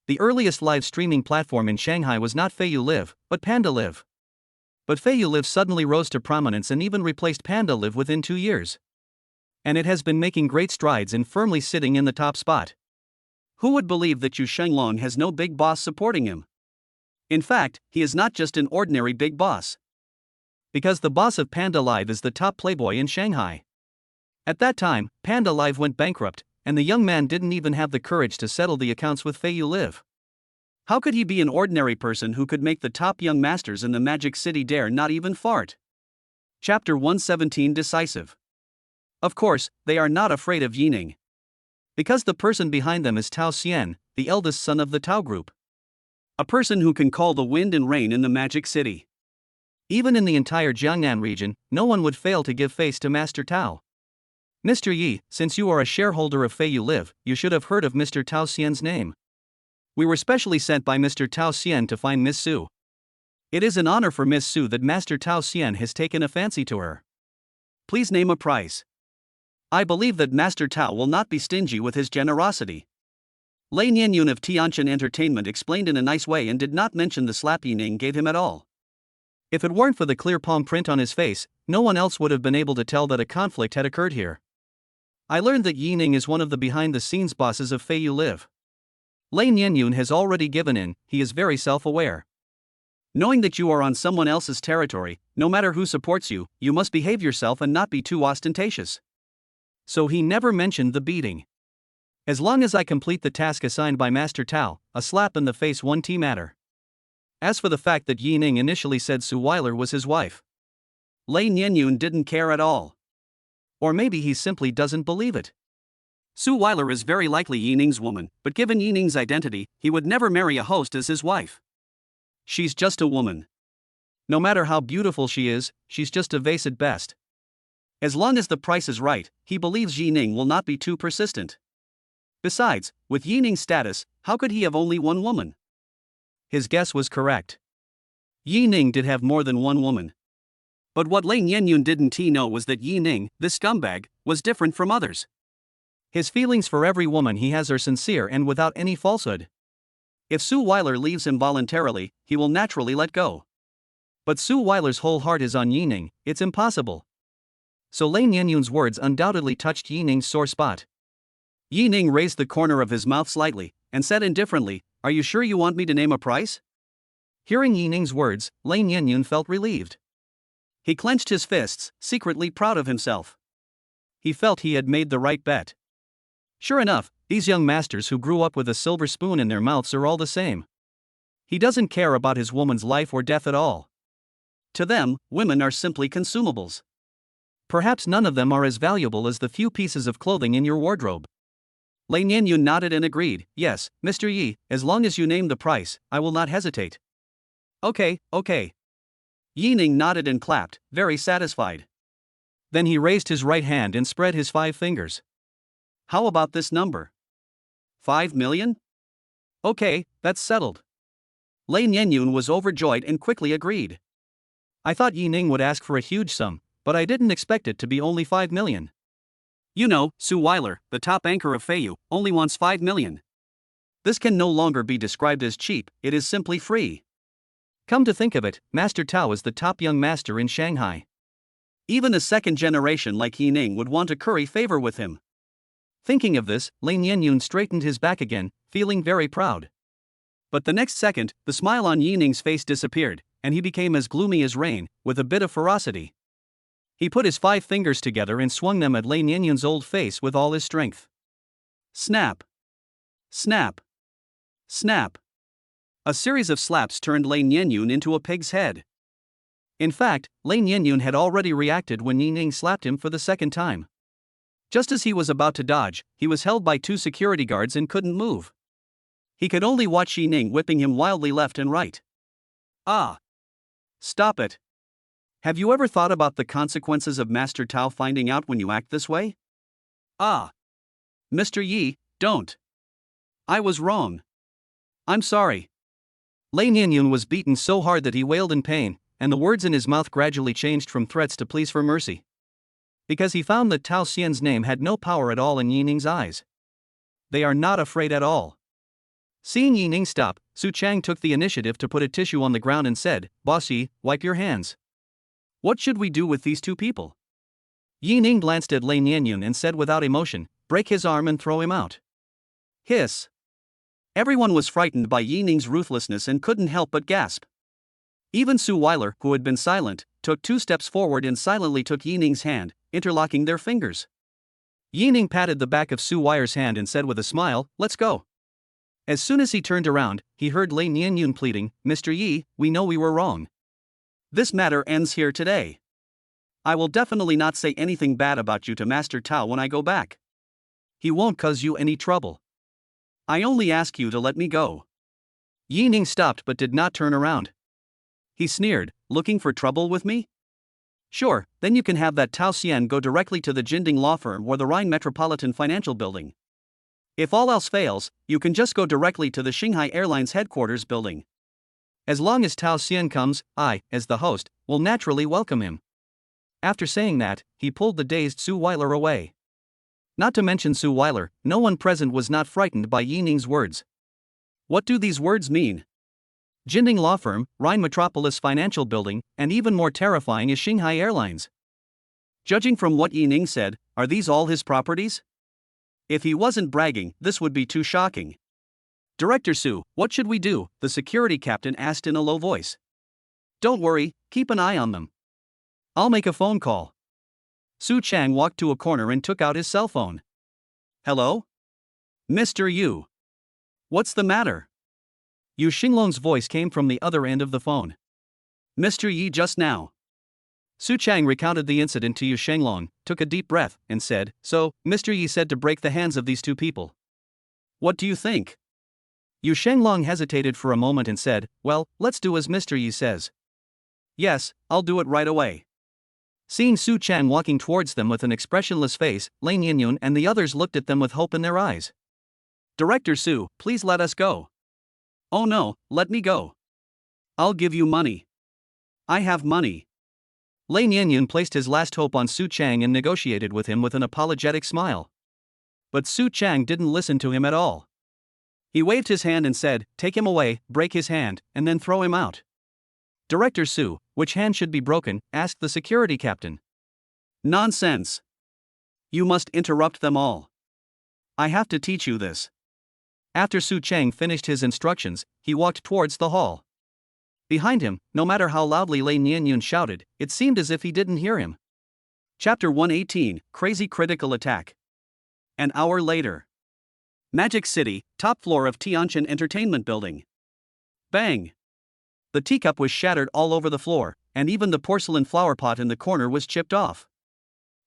The earliest live streaming platform in Shanghai was not Feiyu Live, but Panda Live. But Feiyu Live suddenly rose to prominence and even replaced Panda Live within 2 years. And it has been making great strides in firmly sitting in the top spot. Who would believe that Yu Shanglong has no big boss supporting him? In fact, he is not just an ordinary big boss. Because the boss of Panda Live is the top playboy in Shanghai. At that time, Panda Live went bankrupt, and the young man didn't even have the courage to settle the accounts with Feiyu Live. How could he be an ordinary person who could make the top young masters in the Magic City dare not even fart? Chapter 117 Decisive. Of course, they are not afraid of Yi Ning. Because the person behind them is Tao Xian, the eldest son of the Tao Group. A person who can call the wind and rain in the Magic City. Even in the entire Jiangnan region, no one would fail to give face to Master Tao. Mr. Yi, since you are a shareholder of Feiyu Live, you should have heard of Mr. Tao Xian's name. We were specially sent by Mr. Tao Xian to find Miss Su. It is an honor for Miss Su that Master Tao Xian has taken a fancy to her. Please name a price. I believe that Master Tao will not be stingy with his generosity. Lei Nianyun of Tianchen Entertainment explained in a nice way and did not mention the slap Yi Ning gave him at all. If it weren't for the clear palm print on his face, no one else would have been able to tell that a conflict had occurred here. I learned that Yining is one of the behind-the-scenes bosses of Feiyu Live. Lei Nianyun has already given in, he is very self-aware. Knowing that you are on someone else's territory, no matter who supports you, you must behave yourself and not be too ostentatious. So he never mentioned the beating. As long as I complete the task assigned by Master Tao, a slap in the face won't matter. As for the fact that Yining initially said Suile was his wife, Lei Nianyun didn't care at all. Or maybe he simply doesn't believe it. Suile is very likely Yining's woman, but given Yining's identity, he would never marry a host as his wife. She's just a woman. No matter how beautiful she is, she's just a vase at best. As long as the price is right, he believes Yining will not be too persistent. Besides, with Yining's status, how could he have only one woman? His guess was correct. Yining did have more than one woman. But what Lei Nianyun didn't know was that Yining, this scumbag, was different from others. His feelings for every woman he has are sincere and without any falsehood. If Suile leaves him voluntarily, he will naturally let go. But Suile's whole heart is on Yining, it's impossible. So Lei Nianyun's words undoubtedly touched Yining's sore spot. Yining raised the corner of his mouth slightly, and said indifferently, "Are you sure you want me to name a price?" Hearing Yining's words, Lei Nianyun felt relieved. He clenched his fists, secretly proud of himself. He felt he had made the right bet. Sure enough, these young masters who grew up with a silver spoon in their mouths are all the same. He doesn't care about his woman's life or death at all. To them, women are simply consumables. Perhaps none of them are as valuable as the few pieces of clothing in your wardrobe. Lei Nianyun nodded and agreed, "Yes, Mr. Yi, as long as you name the price, I will not hesitate." Okay. Yining nodded and clapped, very satisfied. Then he raised his right hand and spread his 5 fingers. "How about this number? 5 million? Okay, that's settled." Lei Nianyun was overjoyed and quickly agreed. I thought Yining would ask for a huge sum, but I didn't expect it to be only 5 million. You know, Suile, the top anchor of Feiyu, only wants 5 million. This can no longer be described as cheap, it is simply free. Come to think of it, Master Tao is the top young master in Shanghai. Even a second generation like Yining would want to curry favor with him. Thinking of this, Lei Nianyun straightened his back again, feeling very proud. But the next second, the smile on Yining's face disappeared, and he became as gloomy as rain, with a bit of ferocity. He put his 5 fingers together and swung them at Lei Nianyun's old face with all his strength. Snap! Snap! Snap! A series of slaps turned Lei Nianyun into a pig's head. In fact, Lei Nianyun had already reacted when Yining slapped him for the second time. Just as he was about to dodge, he was held by 2 security guards and couldn't move. He could only watch Yining whipping him wildly left and right. Ah! Stop it! Have you ever thought about the consequences of Master Tao finding out when you act this way? Ah! Mr. Yi, don't. I was wrong. I'm sorry. Lei Nianyun was beaten so hard that he wailed in pain, and the words in his mouth gradually changed from threats to pleas for mercy. Because he found that Tao Xian's name had no power at all in Yining's eyes. They are not afraid at all. Seeing Yining stop, Su Chang took the initiative to put a tissue on the ground and said, "Boss Yi, wipe your hands. What should we do with these 2 people?" Yining glanced at Lei Nianyun and said without emotion, "Break his arm and throw him out." Hiss. Everyone was frightened by Yining's ruthlessness and couldn't help but gasp. Even Suile, who had been silent, took 2 steps forward and silently took Yining's hand, interlocking their fingers. Yining patted the back of Suile's hand and said with a smile, "Let's go." As soon as he turned around, he heard Lei Nianyun pleading, "Mr. Yi, we know we were wrong. This matter ends here today. I will definitely not say anything bad about you to Master Tao when I go back. He won't cause you any trouble. I only ask you to let me go." Yining stopped but did not turn around. He sneered, "Looking for trouble with me? Sure, then you can have that Tao Xian go directly to the Jinding law firm or the Rhine Metropolitan Financial Building. If all else fails, you can just go directly to the Shanghai Airlines headquarters building. As long as Tao Xian comes, I, as the host, will naturally welcome him." After saying that, he pulled the dazed Suile away. Not to mention Suile, no one present was not frightened by Yining's words. What do these words mean? Jinding law firm, Rhine Metropolis Financial Building, and even more terrifying is Shanghai Airlines. Judging from what Yining said, are these all his properties? If he wasn't bragging, this would be too shocking. Director Su, what should we do? The security captain asked in a low voice. Don't worry, keep an eye on them. I'll make a phone call. Su Chang walked to a corner and took out his cell phone. Hello? Mr. Yu. What's the matter? Yu Xinglong's voice came from the other end of the phone. Mr. Yi just now. Su Chang recounted the incident to Yu Xinglong, took a deep breath, and said, So, Mr. Yi said to break the hands of these two people. What do you think? Yu Xinglong hesitated for a moment and said, Well, let's do as Mr. Yi says. Yes, I'll do it right away. Seeing Su Chang walking towards them with an expressionless face, Lane Yinyun and the others looked at them with hope in their eyes. Director Su, please let us go. Oh no, let me go. I'll give you money. I have money. Lane Yinyun placed his last hope on Su Chang and negotiated with him with an apologetic smile. But Su Chang didn't listen to him at all. He waved his hand and said, Take him away, break his hand, and then throw him out. Director Su, which hand should be broken? Asked the security captain. Nonsense. You must interrupt them all. I have to teach you this. After Su Chang finished his instructions, he walked towards the hall. Behind him, no matter how loudly Lane Yinyun shouted, it seemed as if he didn't hear him. Chapter 118, Crazy Critical Attack. An hour later. Magic City, top floor of Tianjin Entertainment Building. Bang! The teacup was shattered all over the floor, and even the porcelain flower pot in the corner was chipped off.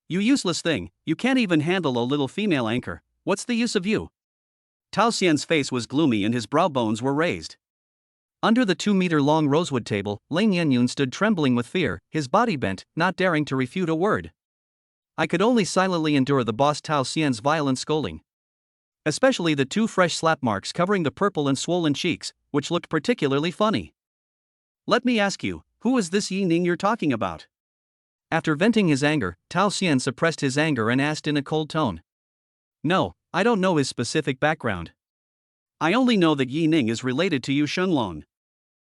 You useless thing, you can't even handle a little female anchor, what's the use of you? Tao Xian's face was gloomy and his brow bones were raised. Under the 2-meter-long rosewood table, Lane Yinyun stood trembling with fear, his body bent, not daring to refute a word. I could only silently endure the boss Tao Xian's violent scolding. Especially the 2 fresh slap marks covering the purple and swollen cheeks, which looked particularly funny. Let me ask you, who is this Yining you're talking about? After venting his anger, Tao Xian suppressed his anger and asked in a cold tone. No, I don't know his specific background. I only know that Yining is related to Yu Xinglong.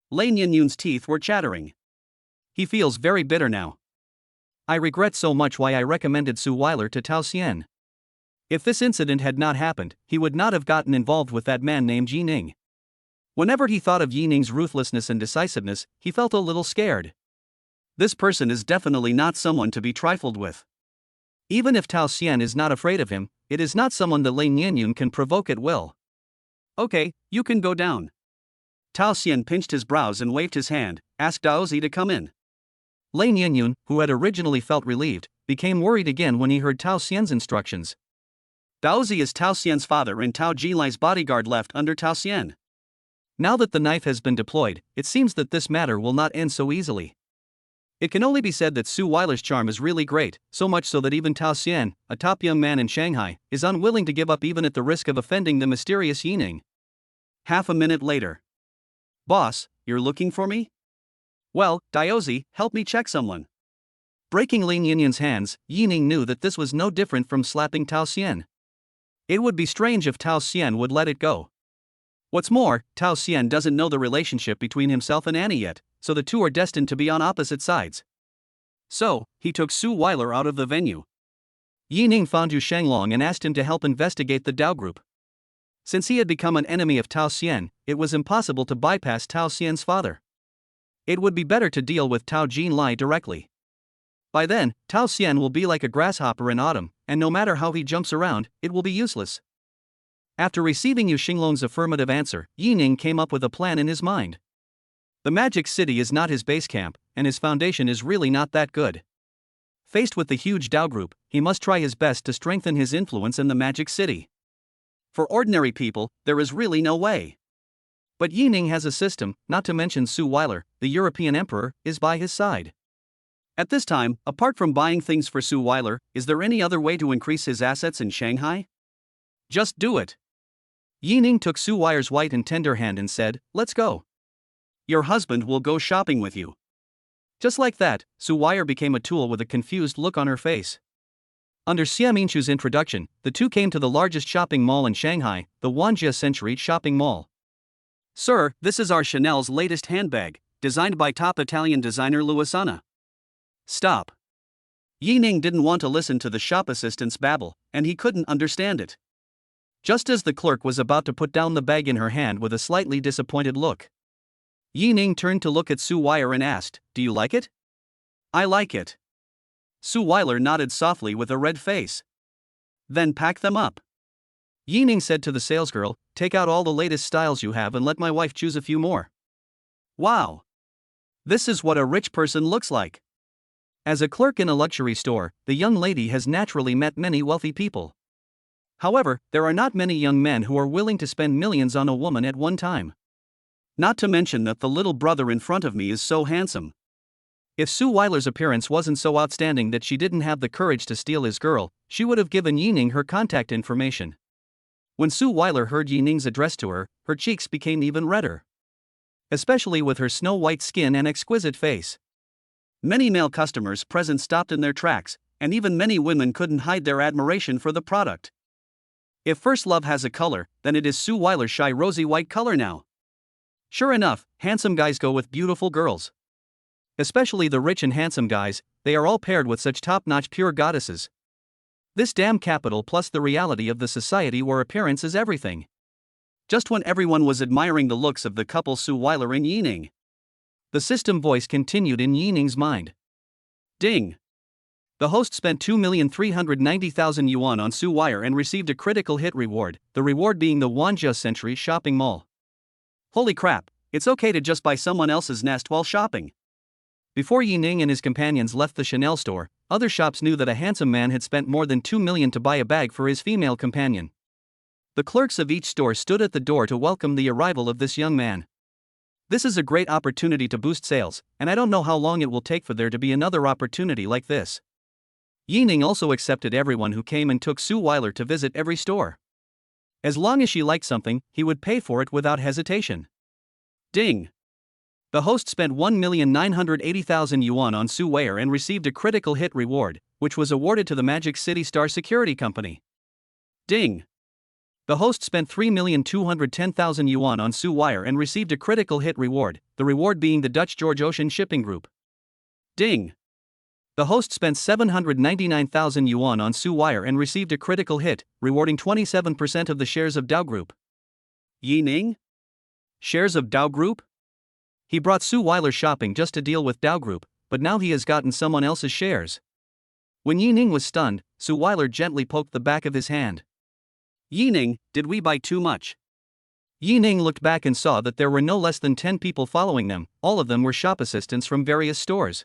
Lane Yinyun's teeth were chattering. He feels very bitter now. I regret so much why I recommended Suile to Tao Xian. If this incident had not happened, he would not have gotten involved with that man named Yining. Whenever he thought of Yining's ruthlessness and decisiveness, he felt a little scared. This person is definitely not someone to be trifled with. Even if Tao Xian is not afraid of him, it is not someone that Lane Yinyun can provoke at will. Okay, you can go down. Tao Xian pinched his brows and waved his hand, asked Daozi to come in. Lane Yinyun, who had originally felt relieved, became worried again when he heard Tao Xian's instructions. Daozi is Tao Xian's father and Tao Jilai's bodyguard left under Tao Xian. Now that the knife has been deployed, it seems that this matter will not end so easily. It can only be said that Suile's charm is really great, so much so that even Tao Xian, a top young man in Shanghai, is unwilling to give up even at the risk of offending the mysterious Yining. Half a minute later. Boss, you're looking for me? Well, Daozi, help me check someone. Breaking Lane Yinyun's hands, Yining knew that this was no different from slapping Tao Xian. It would be strange if Tao Xian would let it go. What's more, Tao Xian doesn't know the relationship between himself and Annie yet, so the two are destined to be on opposite sides. So, he took Suile out of the venue. Yining found Yu Xinglong and asked him to help investigate the Dao group. Since he had become an enemy of Tao Xian, it was impossible to bypass Tao Xian's father. It would be better to deal with Tao Jinlai directly. By then, Tao Xian will be like a grasshopper in autumn, and no matter how he jumps around, it will be useless. After receiving Yu Xinglong's affirmative answer, Yining came up with a plan in his mind. The Magic City is not his base camp, and his foundation is really not that good. Faced with the huge Dao group, he must try his best to strengthen his influence in the Magic City. For ordinary people, there is really no way. But Yining has a system, not to mention Suile, the European emperor, is by his side. At this time, apart from buying things for Suile, is there any other way to increase his assets in Shanghai? Just do it. Yining took Suile's white and tender hand and said, Let's go. Your husband will go shopping with you. Just like that, Suile became a tool with a confused look on her face. Under Xia Minchu's introduction, the two came to the largest shopping mall in Shanghai, the Wanjia Century Shopping Mall. Sir, this is our Chanel's latest handbag, designed by top Italian designer Luisana. Stop. Yining didn't want to listen to the shop assistant's babble, and he couldn't understand it. Just as the clerk was about to put down the bag in her hand with a slightly disappointed look, Yining turned to look at Suile and asked, "Do you like it?" "I like it." Suile nodded softly with a red face. "Then pack them up." Yining said to the salesgirl, "Take out all the latest styles you have and let my wife choose a few more." Wow! This is what a rich person looks like. As a clerk in a luxury store, the young lady has naturally met many wealthy people. However, there are not many young men who are willing to spend millions on a woman at one time. Not to mention that the little brother in front of me is so handsome. If Suile's appearance wasn't so outstanding that she didn't have the courage to steal his girl, she would have given Yining her contact information. When Suile heard Yining's address to her, her cheeks became even redder. Especially with her snow-white skin and exquisite face. Many male customers present stopped in their tracks, and even many women couldn't hide their admiration for the product. If first love has a color, then it is Suile's shy rosy white color now. Sure enough, handsome guys go with beautiful girls. Especially the rich and handsome guys, they are all paired with such top-notch pure goddesses. This damn capital plus the reality of the society where appearance is everything. Just when everyone was admiring the looks of the couple Suile and Yining, the system voice continued in Yining's mind. Ding! The host spent 2,390,000 yuan on Suile and received a critical hit reward, the reward being the Wanjia Century shopping mall. Holy crap, it's okay to just buy someone else's nest while shopping. Before Yining and his companions left the Chanel store, other shops knew that a handsome man had spent more than 2 million to buy a bag for his female companion. The clerks of each store stood at the door to welcome the arrival of this young man. This is a great opportunity to boost sales, and I don't know how long it will take for there to be another opportunity like this. Yining also accepted everyone who came and took Suile to visit every store. As long as she liked something, he would pay for it without hesitation. Ding! The host spent 1,980,000 yuan on Suile and received a critical hit reward, which was awarded to the Magic City Star Security Company. Ding! The host spent 3,210,000 yuan on Suile and received a critical hit reward, the reward being the Dutch George Ocean Shipping Group. Ding! The host spent 799,000 yuan on Suile and received a critical hit, rewarding 27% of the shares of Dow Group. Yining? Shares of Dow Group? He brought Suile shopping just to deal with Dow Group, but now he has gotten someone else's shares. When Yining was stunned, Suile gently poked the back of his hand. Yining, did we buy too much? Yining looked back and saw that there were no less than 10 people following them, all of them were shop assistants from various stores.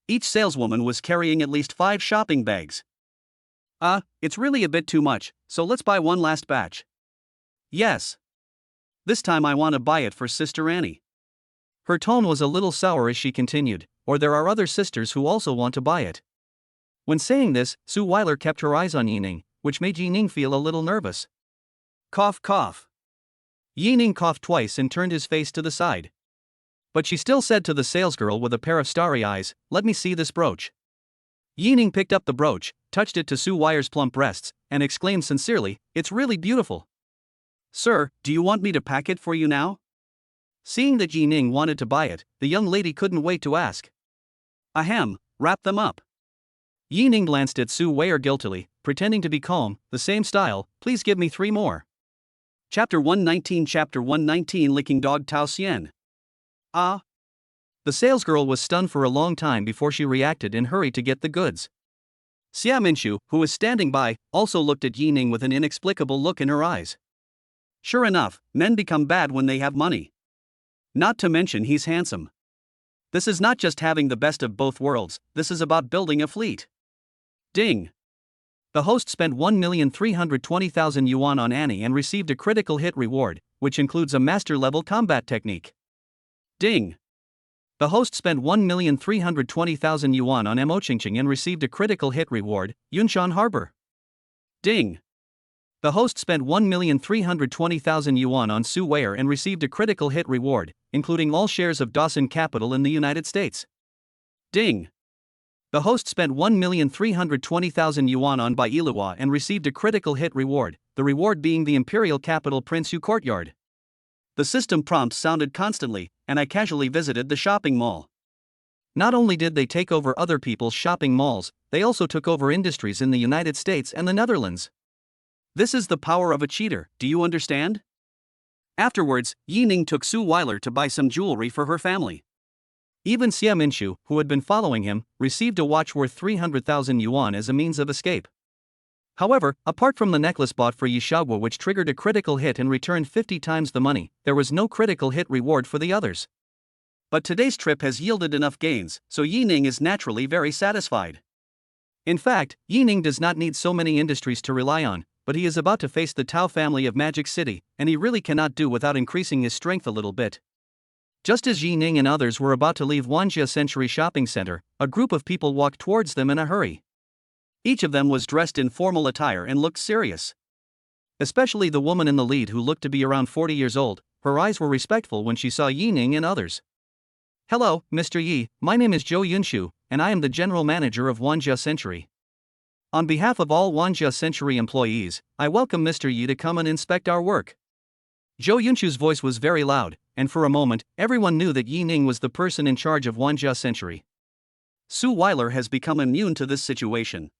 Each saleswoman was carrying at least 5 shopping bags. It's really a bit too much, so let's buy one last batch. Yes. This time I want to buy it for Sister Annie. Her tone was a little sour as she continued, or there are other sisters who also want to buy it. When saying this, Suile kept her eyes on Yining, which made Yining feel a little nervous. Cough cough. Yining coughed twice and turned his face to the side. But she still said to the salesgirl with a pair of starry eyes, "Let me see this brooch." Yining picked up the brooch, touched it to Suile's plump breasts, and exclaimed sincerely, "It's really beautiful." "Sir, do you want me to pack it for you now?" Seeing that Yining wanted to buy it, the young lady couldn't wait to ask. "Ahem, wrap them up." Yining glanced at Suile guiltily, pretending to be calm, "The same style, please give me 3 more. Chapter 119 Licking Dog Tao Xian. The salesgirl was stunned for a long time before she reacted and hurried to get the goods. Xia Minshu, who was standing by, also looked at Yining with an inexplicable look in her eyes. Sure enough, men become bad when they have money. Not to mention he's handsome. This is not just having the best of both worlds, this is about building a fleet. Ding! The host spent 1,320,000 yuan on Annie and received a critical hit reward, which includes a master-level combat technique. Ding! The host spent 1,320,000 yuan on Mo Qingqing and received a critical hit reward, Yunshan Harbor. Ding! The host spent 1,320,000 yuan on Suile and received a critical hit reward, including all shares of Dawson Capital in the United States. Ding! The host spent 1,320,000 yuan on Bailuo and received a critical hit reward, the reward being the Imperial Capital Prince Yu Courtyard. The system prompts sounded constantly, and I casually visited the shopping mall. Not only did they take over other people's shopping malls, they also took over industries in the United States and the Netherlands. This is the power of a cheater, do you understand? Afterwards, Yining took Suile to buy some jewelry for her family. Even Xia Minshu, who had been following him, received a watch worth 300,000 yuan as a means of escape. However, apart from the necklace bought for Yishagwa, which triggered a critical hit and returned 50 times the money, there was no critical hit reward for the others. But today's trip has yielded enough gains, so Yining is naturally very satisfied. In fact, Yining does not need so many industries to rely on, but he is about to face the Tao family of Magic City, and he really cannot do without increasing his strength a little bit. Just as Yining and others were about to leave Wanjia Century Shopping Center, a group of people walked towards them in a hurry. Each of them was dressed in formal attire and looked serious. Especially the woman in the lead, who looked to be around 40 years old. Her eyes were respectful when she saw Yining and others. "Hello, Mr. Yi, my name is Zhou Yunshu, and I am the general manager of Wanjia Century. On behalf of all Wanjia Century employees, I welcome Mr. Yi to come and inspect our work." Zhou Yunshu's voice was very loud, and for a moment, everyone knew that Yining was the person in charge of Wanjia Century. Suile has become immune to this situation.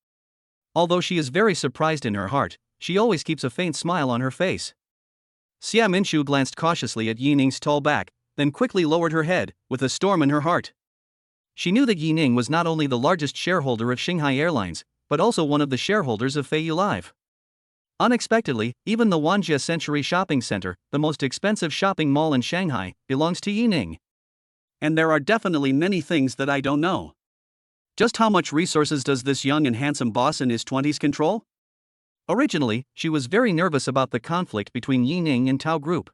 Although she is very surprised in her heart, she always keeps a faint smile on her face. Xia Minshu glanced cautiously at Yining's tall back, then quickly lowered her head, with a storm in her heart. She knew that Yining was not only the largest shareholder of Shanghai Airlines, but also one of the shareholders of Feiyu Live. Unexpectedly, even the Wanjia Century Shopping Center, the most expensive shopping mall in Shanghai, belongs to Yining. And there are definitely many things that I don't know. Just how much resources does this young and handsome boss in his 20s control? Originally, she was very nervous about the conflict between Yining and Tao Group.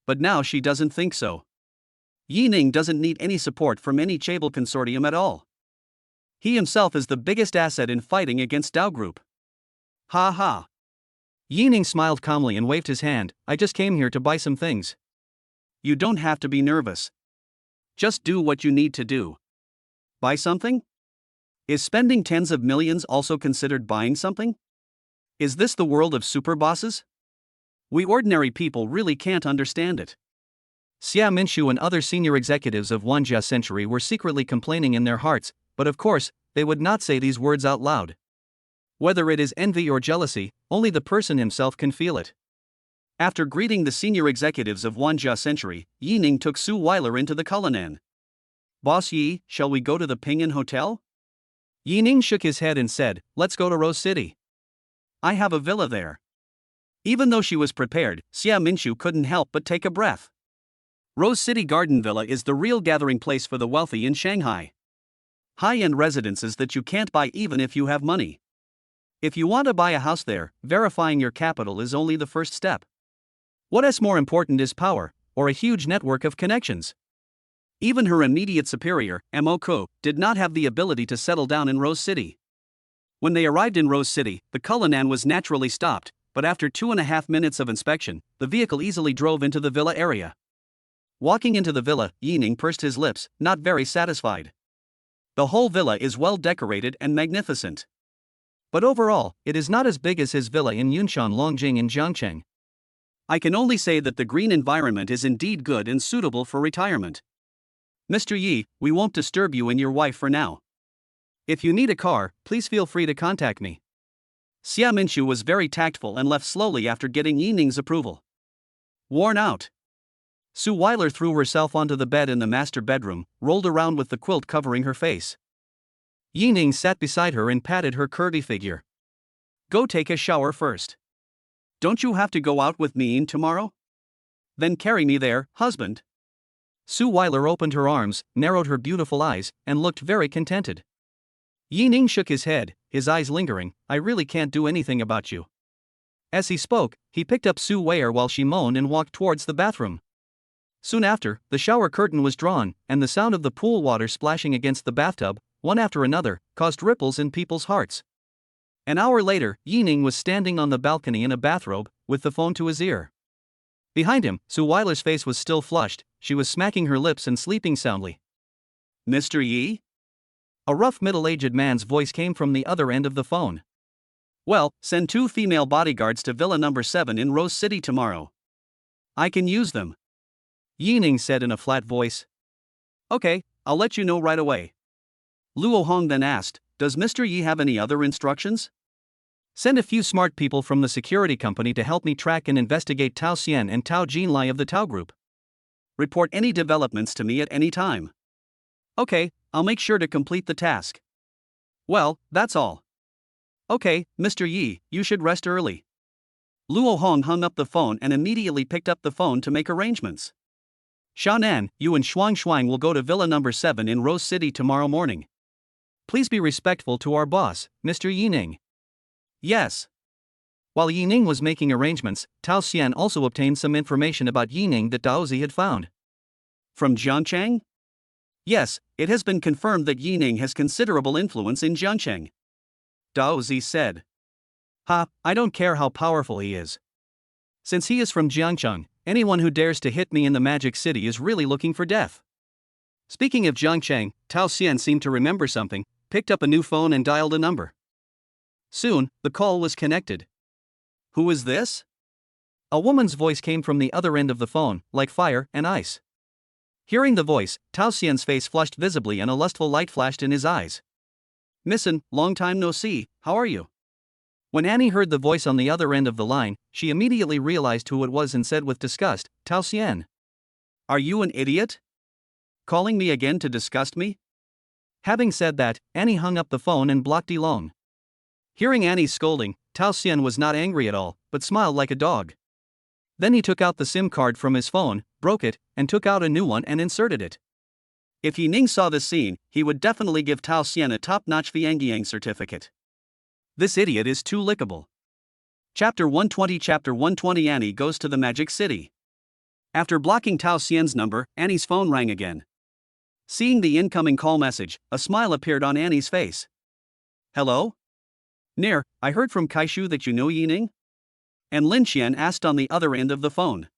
But now she doesn't think so. Yining doesn't need any support from any Chaebol consortium at all. He himself is the biggest asset in fighting against Tao Group. Ha ha. Yining smiled calmly and waved his hand. "I just came here to buy some things." You don't have to be nervous. Just do what you need to do. Buy something? Is spending tens of millions also considered buying something? Is this the world of super bosses? We ordinary people really can't understand it. Xia Minshu and other senior executives of Wanjia Century were secretly complaining in their hearts, but of course, they would not say these words out loud. Whether it is envy or jealousy, only the person himself can feel it. After greeting the senior executives of Wanjia Century, Yining took Suile into the Cullinan. "Boss Yi, shall we go to the Pinyin Hotel?" Yining shook his head and said, "Let's go to Rose City. I have a villa there." Even though she was prepared, Xia Minshu couldn't help but take a breath. Rose City Garden Villa is the real gathering place for the wealthy in Shanghai. High-end residences that you can't buy even if you have money. If you want to buy a house there, verifying your capital is only the first step. What is more important is power, or a huge network of connections. Even her immediate superior, Mo did not have the ability to settle down in Rose City. When they arrived in Rose City, the Cullinan was naturally stopped, but after 2.5 minutes of inspection, the vehicle easily drove into the villa area. Walking into the villa, Yining pursed his lips, not very satisfied. The whole villa is well decorated and magnificent. But overall, it is not as big as his villa in Yunshan Longjing in Jiangcheng. I can only say that the green environment is indeed good and suitable for retirement. Mr. Yi, we won't disturb you and your wife for now. If you need a car, please feel free to contact me. Xia Minshu was very tactful and left slowly after getting Yining's approval. Worn out, Suile threw herself onto the bed in the master bedroom, rolled around with the quilt covering her face. Yining sat beside her and patted her curvy figure. "Go take a shower first. Don't you have to go out with me tomorrow? Then carry me there, husband." Suile opened her arms, narrowed her beautiful eyes, and looked very contented. Yining shook his head, his eyes lingering. "I really can't do anything about you." As he spoke, he picked up Suile while she moaned and walked towards the bathroom. Soon after, the shower curtain was drawn, and the sound of the pool water splashing against the bathtub, one after another, caused ripples in people's hearts. An hour later, Yining was standing on the balcony in a bathrobe, with the phone to his ear. Behind him, Suile's face was still flushed, she was smacking her lips and sleeping soundly. "Mr. Yi?" A rough middle-aged man's voice came from the other end of the phone. "Well, send 2 female bodyguards to Villa number 7 in Rose City tomorrow. I can use them," Yining said in a flat voice. "Okay, I'll let you know right away. Luo Hong then asked, does Mr. Yi have any other instructions? Send a few smart people from the security company to help me track and investigate Tao Xian and Tao Jinlai of the Tao Group. Report any developments to me at any time. Okay, I'll make sure to complete the task. Well, that's all. Okay, Mr. Yi, you should rest early. Luo Hong hung up the phone and immediately picked up the phone to make arrangements. Shannan, you and Shuang will go to Villa number 7 in Rose City tomorrow morning. Please be respectful to our boss, Mr. Yining. Yes. While Yining was making arrangements, Tao Xian also obtained some information about Yining that Daozi had found. From Jiangcheng? Yes, it has been confirmed that Yining has considerable influence in Jiangcheng. Daozi said. Ha, I don't care how powerful he is. Since he is from Jiangcheng, anyone who dares to hit me in the Magic City is really looking for death. Speaking of Jiangcheng, Tao Xian seemed to remember something, picked up a new phone and dialed a number. Soon, the call was connected. Who is this? A woman's voice came from the other end of the phone, like fire and ice. Hearing the voice, Tao Xian's face flushed visibly and a lustful light flashed in his eyes. Missin, long time no see, how are you? When Annie heard the voice on the other end of the line, she immediately realized who it was and said with disgust, Tao Xian. Are you an idiot? Calling me again to disgust me? Having said that, Annie hung up the phone and blocked Elong. Hearing Annie's scolding, Tao Xian was not angry at all, but smiled like a dog. Then he took out the SIM card from his phone, broke it, and took out a new one and inserted it. If Yining saw this scene, he would definitely give Tao Xian a top-notch Viangyang certificate. This idiot is too lickable. Chapter 120 Annie goes to the Magic City. After blocking Tao Xian's number, Annie's phone rang again. Seeing the incoming call message, a smile appeared on Annie's face. Hello? Nir, I heard from Kaishu that you know Yining? And Lin Qian asked on the other end of the phone.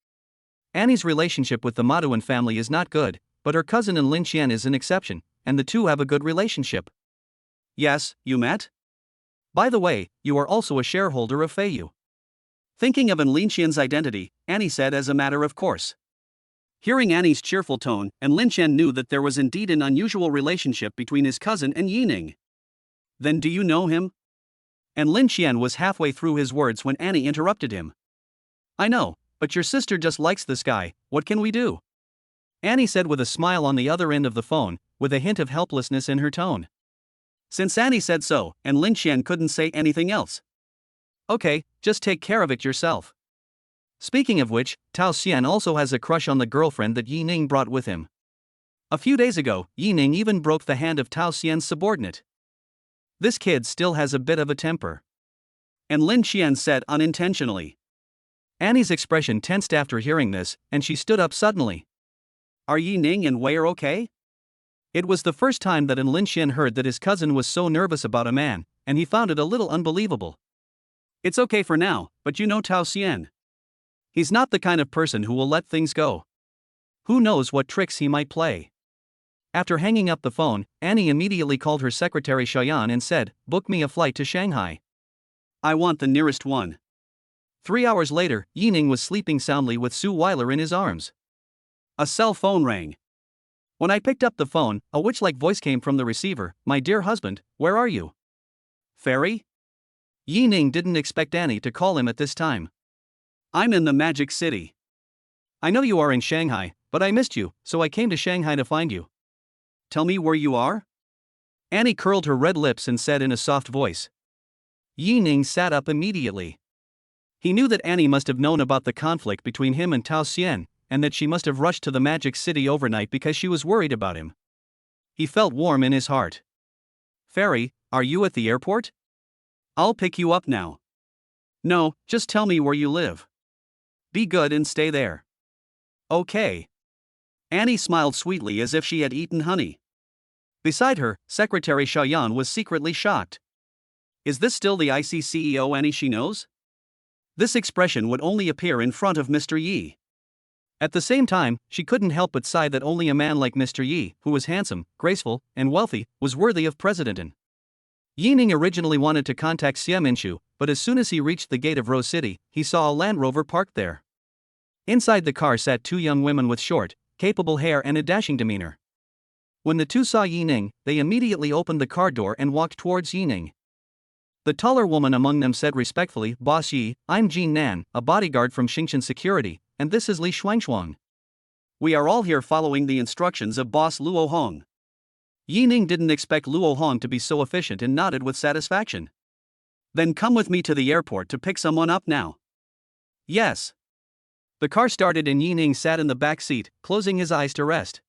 Annie's relationship with the Maduan family is not good, but her cousin and Lin Qian is an exception, and the two have a good relationship. Yes, you met? By the way, you are also a shareholder of Feiyu. Thinking of Lin Qian's identity, Annie said as a matter of course. Hearing Annie's cheerful tone, and Lin Qian knew that there was indeed an unusual relationship between his cousin and Yining. Then do you know him? And Lin Qian was halfway through his words when Annie interrupted him. I know, but your sister just likes this guy, what can we do? Annie said with a smile on the other end of the phone, with a hint of helplessness in her tone. Since Annie said so, and Lin Qian couldn't say anything else. Okay, just take care of it yourself. Speaking of which, Tao Xian also has a crush on the girlfriend that Yining brought with him. A few days ago, Yining even broke the hand of Tao Xian's subordinate. This kid still has a bit of a temper. And Lin Qian said unintentionally. Annie's expression tensed after hearing this, and she stood up suddenly. Are Yining and Wei okay? It was the first time that Lin Qian heard that his cousin was so nervous about a man, and he found it a little unbelievable. It's okay for now, but you know Tao Xian. He's not the kind of person who will let things go. Who knows what tricks he might play. After hanging up the phone, Annie immediately called her secretary Shayan and said, book me a flight to Shanghai. I want the nearest one. 3 hours later, Yining was sleeping soundly with Suile in his arms. A cell phone rang. When I picked up the phone, a witch-like voice came from the receiver, my dear husband, where are you? Fairy? Yining didn't expect Annie to call him at this time. I'm in the Magic City. I know you are in Shanghai, but I missed you, so I came to Shanghai to find you. Tell me where you are? Annie curled her red lips and said in a soft voice. Yining sat up immediately. He knew that Annie must have known about the conflict between him and Tao Xian, and that she must have rushed to the Magic City overnight because she was worried about him. He felt warm in his heart. Fairy, are you at the airport? I'll pick you up now. No, just tell me where you live. Be good and stay there. Okay. Annie smiled sweetly as if she had eaten honey. Beside her, Secretary Shayan was secretly shocked. Is this still the IC CEO Annie she knows? This expression would only appear in front of Mr. Yi. At the same time, she couldn't help but sigh that only a man like Mr. Yi, who was handsome, graceful, and wealthy, was worthy of presidenting. Yining originally wanted to contact Xiaminshu, but as soon as he reached the gate of Rose City, he saw a Land Rover parked there. Inside the car sat two young women with short, capable hair and a dashing demeanor. When the two saw Yining, they immediately opened the car door and walked towards Yining. The taller woman among them said respectfully, "Boss Yi, I'm Jin Nan, a bodyguard from Xingqian Security, and this is Li Shuangshuang. We are all here following the instructions of Boss Luo Hong." Yining didn't expect Luo Hong to be so efficient and nodded with satisfaction. "Then come with me to the airport to pick someone up now." "Yes." The car started and Yining sat in the back seat, closing his eyes to rest.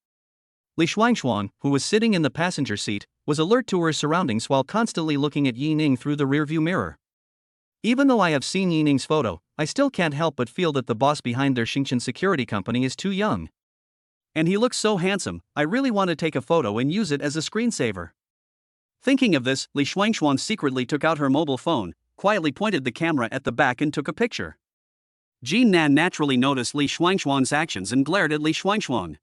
Li Shuangshuang, who was sitting in the passenger seat, was alert to her surroundings while constantly looking at Yining through the rearview mirror. "Even though I have seen Yining's photo, I still can't help but feel that the boss behind their Xingqian security company is too young. And he looks so handsome, I really want to take a photo and use it as a screensaver." Thinking of this, Li Shuangshuang secretly took out her mobile phone, quietly pointed the camera at the back and took a picture. Jin Nan naturally noticed Li Shuangshuang's actions and glared at Li Shuangshuang.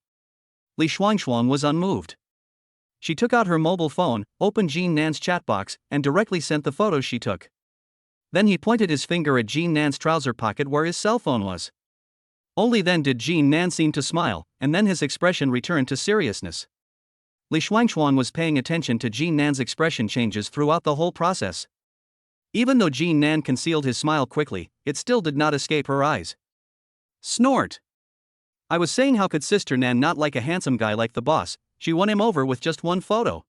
Li Shuangshuang was unmoved. She took out her mobile phone, opened Jin Nan's chat box, and directly sent the photos she took. Then he pointed his finger at Jin Nan's trouser pocket where his cell phone was. Only then did Jin Nan seem to smile, and then his expression returned to seriousness. Li Shuangshuang was paying attention to Jin Nan's expression changes throughout the whole process. Even though Jin Nan concealed his smile quickly, it still did not escape her eyes. Snort. "I was saying, how could Sister Nan not like a handsome guy like the boss? She won him over with just one photo."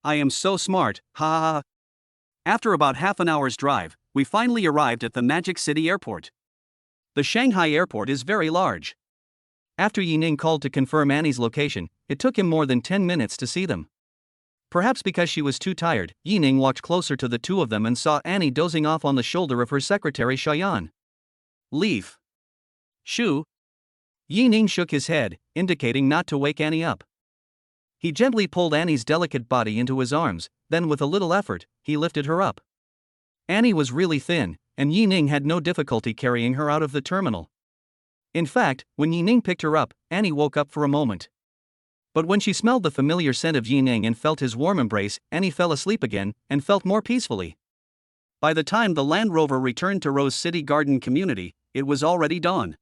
"I am so smart, ha ha ha." After about half an hour's drive, we finally arrived at the Magic City Airport. The Shanghai airport is very large. After Yining called to confirm Annie's location, it took him more than 10 minutes to see them. Perhaps because she was too tired, Yining walked closer to the two of them and saw Annie dozing off on the shoulder of her secretary Shayan. "Leaf. Shu." Yining shook his head, indicating not to wake Annie up. He gently pulled Annie's delicate body into his arms, then with a little effort, he lifted her up. Annie was really thin, and Yining had no difficulty carrying her out of the terminal. In fact, when Yining picked her up, Annie woke up for a moment. But when she smelled the familiar scent of Yining and felt his warm embrace, Annie fell asleep again, and felt more peacefully. By the time the Land Rover returned to Rose City Garden Community, it was already dawn.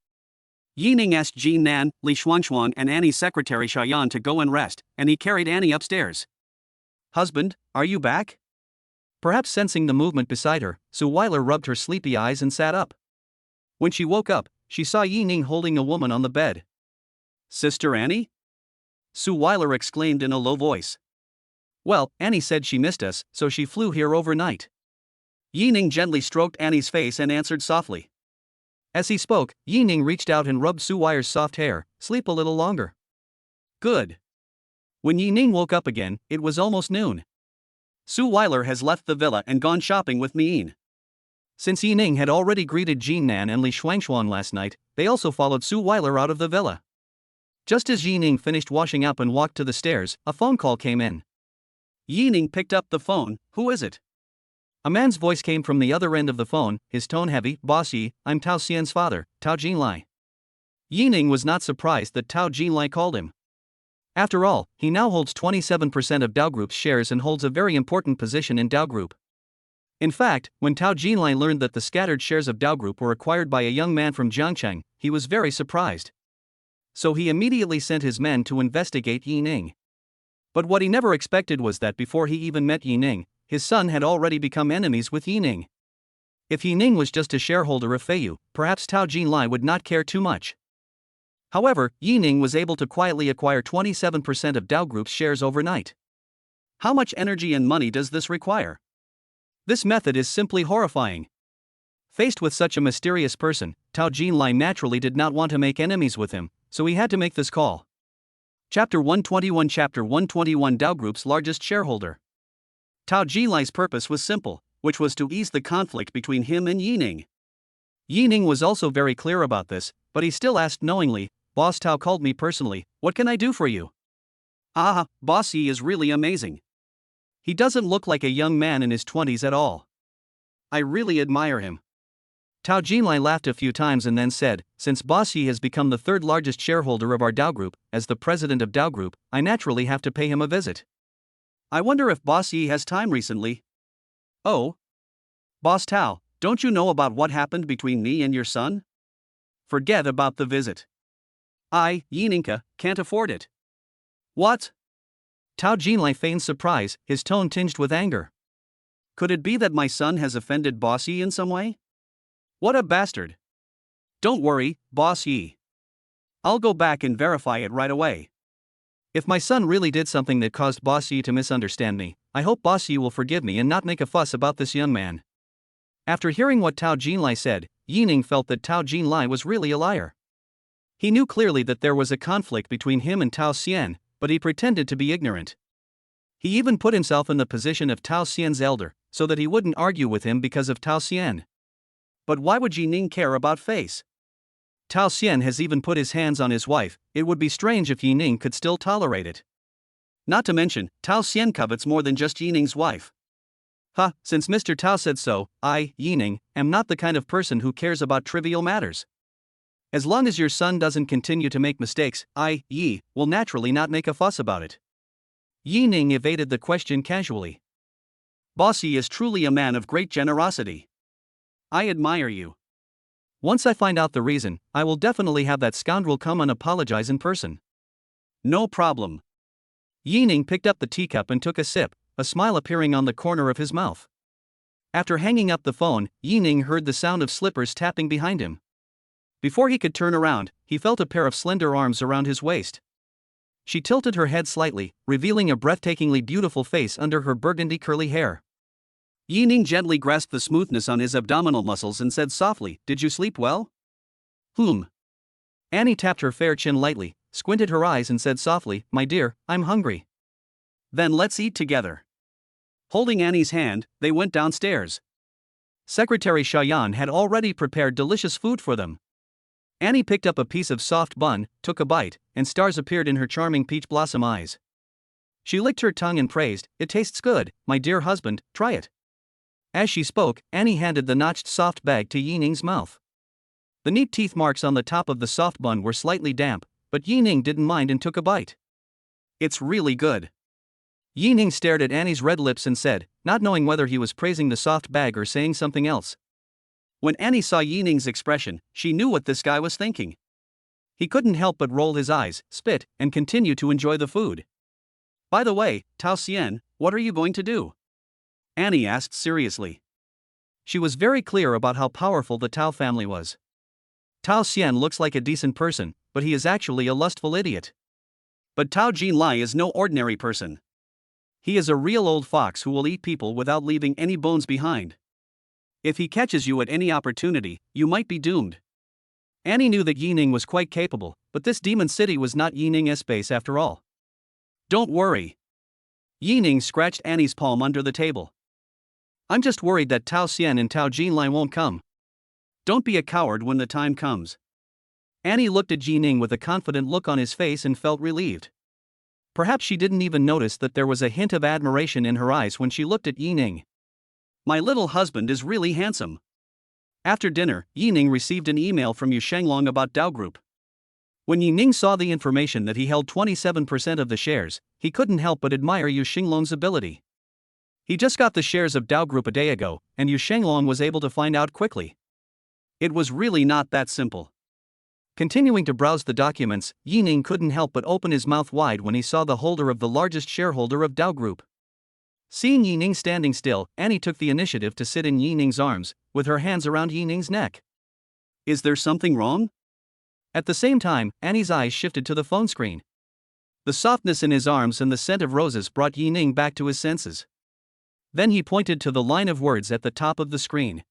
Yining asked Jin Nan, Li Shuangshuang and Annie's secretary Shayan to go and rest, and he carried Annie upstairs. "Husband, are you back?" Perhaps sensing the movement beside her, Suile rubbed her sleepy eyes and sat up. When she woke up, she saw Yining holding a woman on the bed. "Sister Annie?" Suile exclaimed in a low voice. "Well, Annie said she missed us, so she flew here overnight." Yining gently stroked Annie's face and answered softly. As he spoke, Yining reached out and rubbed Suile's soft hair. "Sleep a little longer." "Good." When Yining woke up again, it was almost noon. Suile has left the villa and gone shopping with Miin. Since Yining had already greeted Jin Nan and Li Shuangshuang last night, they also followed Suile out of the villa. Just as Yining finished washing up and walked to the stairs, a phone call came in. Yining picked up the phone. "Who is it?" A man's voice came from the other end of the phone, his tone heavy. "Boss Yi, I'm Tao Xian's father, Tao Jinlai." Yining was not surprised that Tao Jinlai called him. After all, he now holds 27% of Dao Group's shares and holds a very important position in Dao Group. In fact, when Tao Jinlai learned that the scattered shares of Dao Group were acquired by a young man from Jiangcheng, he was very surprised. So he immediately sent his men to investigate Yining. But what he never expected was that before he even met Yining, his son had already become enemies with Yining. If Yining was just a shareholder of Feiyu, perhaps Tao Jinlai would not care too much. However, Yining was able to quietly acquire 27% of Dao Group's shares overnight. How much energy and money does this require? This method is simply horrifying. Faced with such a mysterious person, Tao Jinlai naturally did not want to make enemies with him, so he had to make this call. Chapter 121 Dao Group's largest shareholder. Tao Jinlai's purpose was simple, which was to ease the conflict between him and Yining. Yining was also very clear about this, but he still asked knowingly, "Boss Tao called me personally, what can I do for you?" "Ah, Boss Yi is really amazing. He doesn't look like a young man in his 20s at all. I really admire him." Tao Jinlai laughed a few times and then said, "Since Boss Yi has become the third largest shareholder of our Dao Group, as the president of Dao Group, I naturally have to pay him a visit. I wonder if Boss Yi has time recently." "Oh? Boss Tao, don't you know about what happened between me and your son?" "Forget about the visit. I, Yininka, can't afford it." "What?" Tao Jinlai feigned surprise, his tone tinged with anger. Could it be that my son has offended Boss Yi in some way? What a bastard! Don't worry, Boss Yi. I'll go back and verify it right away. If my son really did something that caused Boss Yi to misunderstand me, I hope Boss Yi will forgive me and not make a fuss about this young man. After hearing what Tao Jinlai said, Yining felt that Tao Jinlai was really a liar. He knew clearly that there was a conflict between him and Tao Xian, but he pretended to be ignorant. He even put himself in the position of Tao Xian's elder, so that he wouldn't argue with him because of Tao Xian. But why would Yining care about face? Tao Xian has even put his hands on his wife, it would be strange if Yining could still tolerate it. Not to mention, Tao Xian covets more than just Yining's wife. Since Mr. Tao said so, I, Yining, am not the kind of person who cares about trivial matters. As long as your son doesn't continue to make mistakes, I, Yi, will naturally not make a fuss about it. Yining evaded the question casually. Boss Yi is truly a man of great generosity. I admire you. Once I find out the reason, I will definitely have that scoundrel come and apologize in person. No problem. Yining picked up the teacup and took a sip, a smile appearing on the corner of his mouth. After hanging up the phone, Yining heard the sound of slippers tapping behind him. Before he could turn around, he felt a pair of slender arms around his waist. She tilted her head slightly, revealing a breathtakingly beautiful face under her burgundy curly hair. Yining gently grasped the smoothness on his abdominal muscles and said softly, "Did you sleep well?" Annie tapped her fair chin lightly, squinted her eyes and said softly, "My dear, I'm hungry." "Then let's eat together." Holding Annie's hand, they went downstairs. Secretary Shayan had already prepared delicious food for them. Annie picked up a piece of soft bun, took a bite, and stars appeared in her charming peach blossom eyes. She licked her tongue and praised, "It tastes good, my dear husband, try it." As she spoke, Annie handed the notched soft bag to Yining's mouth. The neat teeth marks on the top of the soft bun were slightly damp, but Yining didn't mind and took a bite. "It's really good." Yining stared at Annie's red lips and said, not knowing whether he was praising the soft bag or saying something else. When Annie saw Yining's expression, she knew what this guy was thinking. He couldn't help but roll his eyes, spit, and continue to enjoy the food. "By the way, Tao Xian, what are you going to do?" Annie asked seriously. She was very clear about how powerful the Tao family was. Tao Xian looks like a decent person, but he is actually a lustful idiot. But Tao Jinlai is no ordinary person. He is a real old fox who will eat people without leaving any bones behind. If he catches you at any opportunity, you might be doomed. Annie knew that Yining was quite capable, but this demon city was not Yining's base after all. "Don't worry." Yining scratched Annie's palm under the table. "I'm just worried that Tao Xian and Tao Jinlai won't come." "Don't be a coward when the time comes." Annie looked at Yining with a confident look on his face and felt relieved. Perhaps she didn't even notice that there was a hint of admiration in her eyes when she looked at Yining. "My little husband is really handsome." After dinner, Yining received an email from Yu Shenglong about Dow Group. When Yining saw the information that he held 27% of the shares, he couldn't help but admire Yu Shenglong's ability. He just got the shares of Dow Group a day ago, and Yu Shenglong was able to find out quickly. It was really not that simple. Continuing to browse the documents, Yining couldn't help but open his mouth wide when he saw the holder of the largest shareholder of Dow Group. Seeing Yining standing still, Annie took the initiative to sit in Yining's arms, with her hands around Yining's neck. "Is there something wrong?" At the same time, Annie's eyes shifted to the phone screen. The softness in his arms and the scent of roses brought Yining back to his senses. Then he pointed to the line of words at the top of the screen.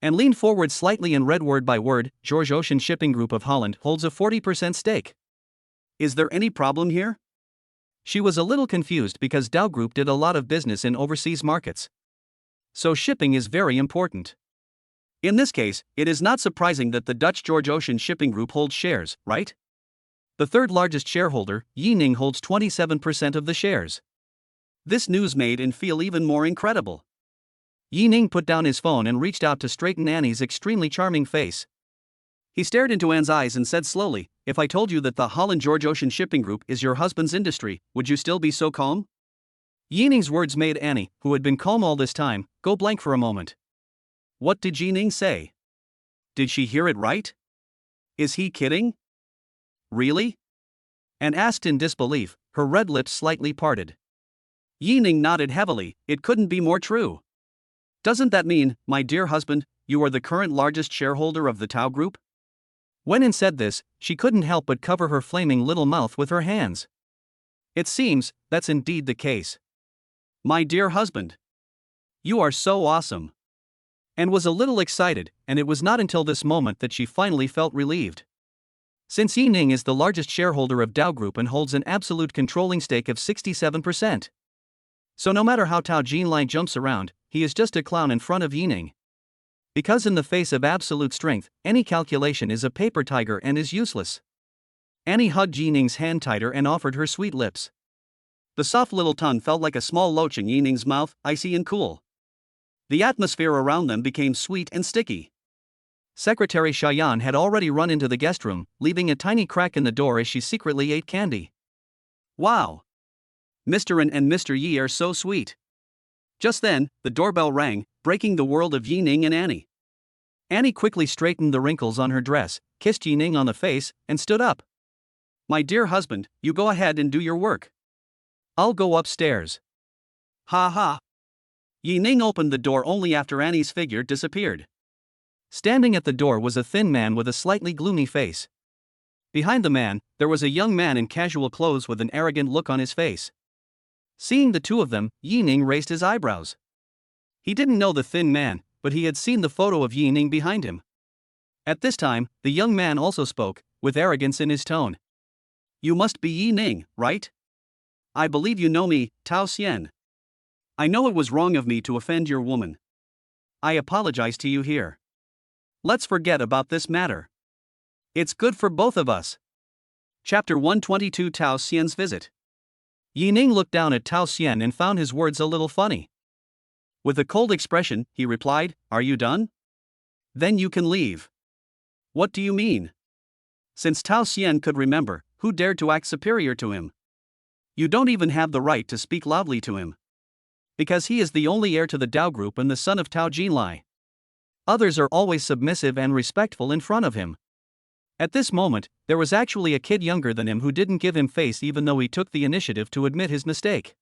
And leaned forward slightly and read word by word, "George Ocean Shipping Group of Holland holds a 40% stake." "Is there any problem here?" She was a little confused because Dow Group did a lot of business in overseas markets. So shipping is very important. In this case, it is not surprising that the Dutch George Ocean Shipping Group holds shares, right? The third largest shareholder, Yining, holds 27% of the shares. This news made Anne feel even more incredible. Yining put down his phone and reached out to straighten Annie's extremely charming face. He stared into Anne's eyes and said slowly, "If I told you that the Holland George Ocean Shipping Group is your husband's industry, would you still be so calm?" Yining's words made Annie, who had been calm all this time, go blank for a moment. What did Yining say? Did she hear it right? Is he kidding? Really? Anne asked in disbelief, her red lips slightly parted. Yining nodded heavily. It couldn't be more true. Doesn't that mean, my dear husband, you are the current largest shareholder of the Tao Group? When Wen said this, she couldn't help but cover her flaming little mouth with her hands. It seems, that's indeed the case. My dear husband. You are so awesome. Anne was a little excited, and it was not until this moment that she finally felt relieved. Since Yining is the largest shareholder of Tao Group and holds an absolute controlling stake of 67%. So no matter how Tao Jinlai jumps around, he is just a clown in front of Yining. Because in the face of absolute strength, any calculation is a paper tiger and is useless. Annie hugged Yining's hand tighter and offered her sweet lips. The soft little tongue felt like a small loach in Yining's mouth, icy and cool. The atmosphere around them became sweet and sticky. Secretary Shayan had already run into the guest room, leaving a tiny crack in the door as she secretly ate candy. Wow! Mr. An and Mr. Yi are so sweet. Just then, the doorbell rang, breaking the world of Yining and Annie. Annie quickly straightened the wrinkles on her dress, kissed Yining on the face, and stood up. My dear husband, you go ahead and do your work. I'll go upstairs. Ha ha! Yining opened the door only after Annie's figure disappeared. Standing at the door was a thin man with a slightly gloomy face. Behind the man, there was a young man in casual clothes with an arrogant look on his face. Seeing the two of them, Yining raised his eyebrows. He didn't know the thin man, but he had seen the photo of Yining behind him. At this time, the young man also spoke, with arrogance in his tone. You must be Yining, right? I believe you know me, Tao Xian. I know it was wrong of me to offend your woman. I apologize to you here. Let's forget about this matter. It's good for both of us. Chapter 122 Tao Xian's Visit. Yining looked down at Tao Xian and found his words a little funny. With a cold expression, he replied, Are you done? Then you can leave. What do you mean? Since Tao Xian could remember, who dared to act superior to him? You don't even have the right to speak loudly to him. Because he is the only heir to the Tao Group and the son of Tao Jinlai. Others are always submissive and respectful in front of him. At this moment, there was actually a kid younger than him who didn't give him face even though he took the initiative to admit his mistake.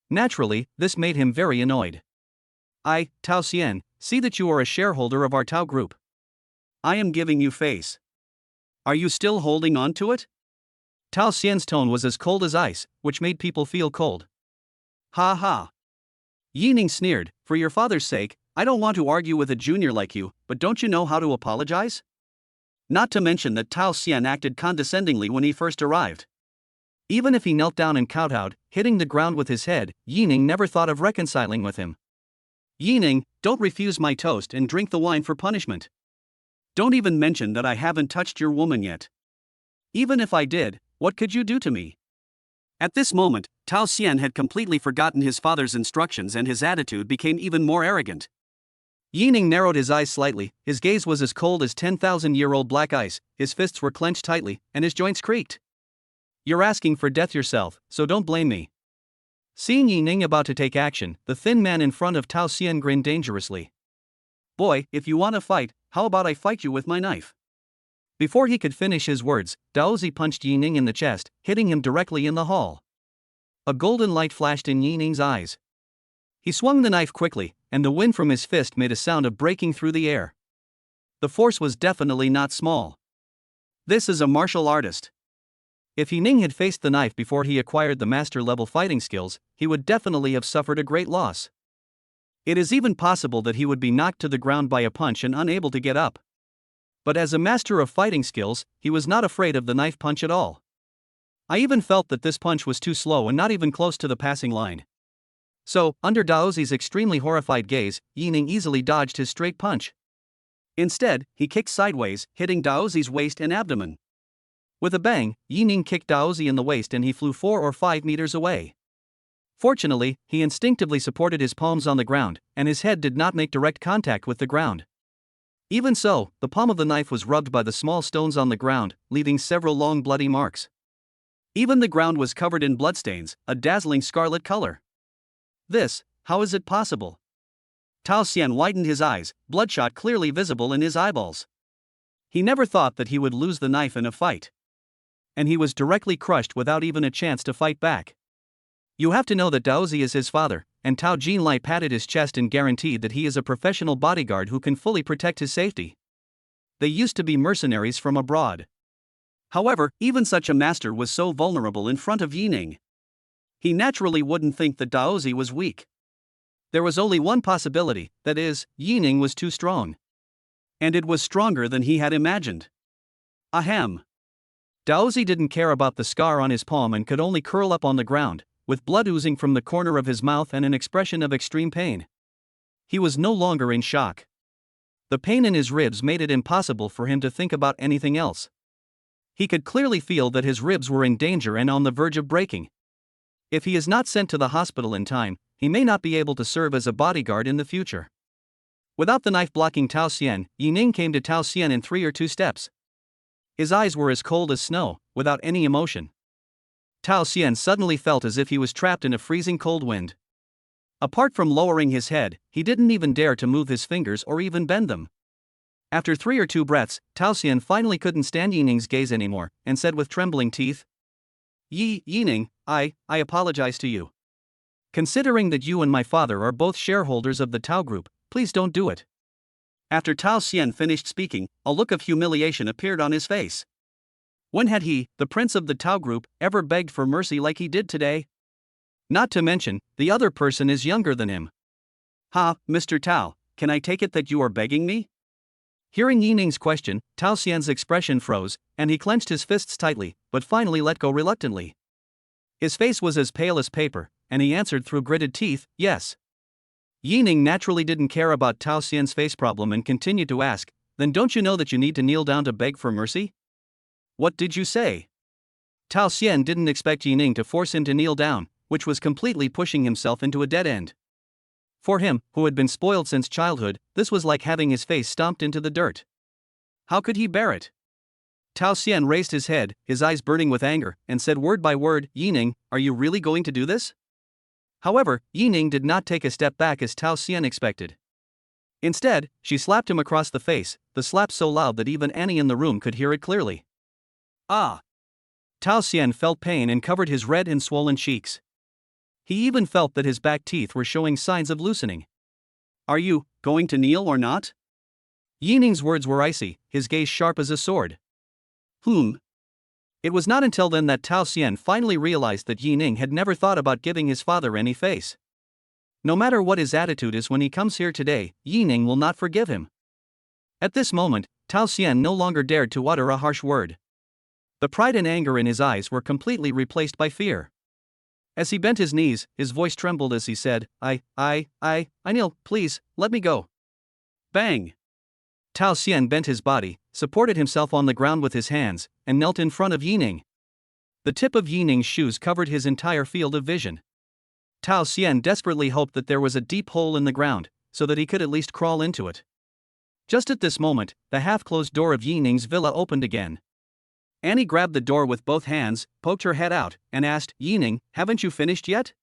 Naturally, this made him very annoyed. I, Tao Xian, see that you are a shareholder of our Tao Group. I am giving you face. Are you still holding on to it? Tao Xian's tone was as cold as ice, which made people feel cold. Ha ha. Yining sneered, For your father's sake, I don't want to argue with a junior like you, but don't you know how to apologize? Not to mention that Tao Xian acted condescendingly when he first arrived. Even if he knelt down and kowtowed, hitting the ground with his head, Yining never thought of reconciling with him. Yining, don't refuse my toast and drink the wine for punishment. Don't even mention that I haven't touched your woman yet. Even if I did, what could you do to me? At this moment, Tao Xian had completely forgotten his father's instructions and his attitude became even more arrogant. Yining narrowed his eyes slightly, his gaze was as cold as 10,000-year-old black ice, his fists were clenched tightly, and his joints creaked. You're asking for death yourself, so don't blame me. Seeing Yining about to take action, the thin man in front of Tao Xian grinned dangerously. Boy, if you want to fight, how about I fight you with my knife? Before he could finish his words, Daozi punched Yining in the chest, hitting him directly in the hull. A golden light flashed in Yining's eyes. He swung the knife quickly, and the wind from his fist made a sound of breaking through the air. The force was definitely not small. This is a martial artist. If Yining had faced the knife before he acquired the master-level fighting skills, he would definitely have suffered a great loss. It is even possible that he would be knocked to the ground by a punch and unable to get up. But as a master of fighting skills, he was not afraid of the knife punch at all. I even felt that this punch was too slow and not even close to the passing line. So, under Daozi's extremely horrified gaze, Yining easily dodged his straight punch. Instead, he kicked sideways, hitting Daozi's waist and abdomen. With a bang, Yining kicked Daozi in the waist and he flew 4 or 5 meters away. Fortunately, he instinctively supported his palms on the ground, and his head did not make direct contact with the ground. Even so, the palm of the knife was rubbed by the small stones on the ground, leaving several long bloody marks. Even the ground was covered in bloodstains, a dazzling scarlet color. How is it possible? Tao Xian widened his eyes, bloodshot clearly visible in his eyeballs. He never thought that he would lose the knife in a fight. and he was directly crushed without even a chance to fight back. You have to know that Daozi is his father, and Tao Jinlai patted his chest and guaranteed that he is a professional bodyguard who can fully protect his safety. They used to be mercenaries from abroad. However, even such a master was so vulnerable in front of Yining. He naturally wouldn't think that Daozi was weak. There was only one possibility, that is, Yining was too strong. And it was stronger than he had imagined. Ahem. Daozi didn't care about the scar on his palm and could only curl up on the ground, with blood oozing from the corner of his mouth and an expression of extreme pain. He was no longer in shock. The pain in his ribs made it impossible for him to think about anything else. He could clearly feel that his ribs were in danger and on the verge of breaking. If he is not sent to the hospital in time, he may not be able to serve as a bodyguard in the future. Without the knife blocking Tao Xian, Yining came to Tao Xian in 3 or 2 steps. His eyes were as cold as snow, without any emotion. Tao Xian suddenly felt as if he was trapped in a freezing cold wind. Apart from lowering his head, he didn't even dare to move his fingers or even bend them. After 3 or 2 breaths, Tao Xian finally couldn't stand Yining's gaze anymore, and said with trembling teeth, Yining, I apologize to you. Considering that you and my father are both shareholders of the Tao Group, please don't do it. After Tao Xian finished speaking, a look of humiliation appeared on his face. When had he, the prince of the Tao Group, ever begged for mercy like he did today? Not to mention, the other person is younger than him. Mr. Tao, can I take it that you are begging me? Hearing Yining's question, Tao Xian's expression froze, and he clenched his fists tightly, but finally let go reluctantly. His face was as pale as paper, and he answered through gritted teeth, yes. Yining naturally didn't care about Tao Xian's face problem and continued to ask, then don't you know that you need to kneel down to beg for mercy? What did you say? Tao Xian didn't expect Yining to force him to kneel down, which was completely pushing himself into a dead end. For him, who had been spoiled since childhood, this was like having his face stomped into the dirt. How could he bear it? Tao Xian raised his head, his eyes burning with anger, and said word by word, Yining, are you really going to do this? However, Yining did not take a step back as Tao Xian expected. Instead, she slapped him across the face, the slap so loud that even Annie in the room could hear it clearly. Tao Xian felt pain and covered his red and swollen cheeks. He even felt that his back teeth were showing signs of loosening. Are you going to kneel or not? Yining's words were icy, his gaze sharp as a sword. It was not until then that Tao Xian finally realized that Yining had never thought about giving his father any face. No matter what his attitude is when he comes here today, Yining will not forgive him. At this moment, Tao Xian no longer dared to utter a harsh word. The pride and anger in his eyes were completely replaced by fear. As he bent his knees, his voice trembled as he said, I kneel, please, let me go. Bang! Tao Xian bent his body, supported himself on the ground with his hands, and knelt in front of Yining. The tip of Yining's shoes covered his entire field of vision. Tao Xian desperately hoped that there was a deep hole in the ground, so that he could at least crawl into it. Just at this moment, the half-closed door of Yining's villa opened again. Annie grabbed the door with both hands, poked her head out, and asked, Yining, haven't you finished yet?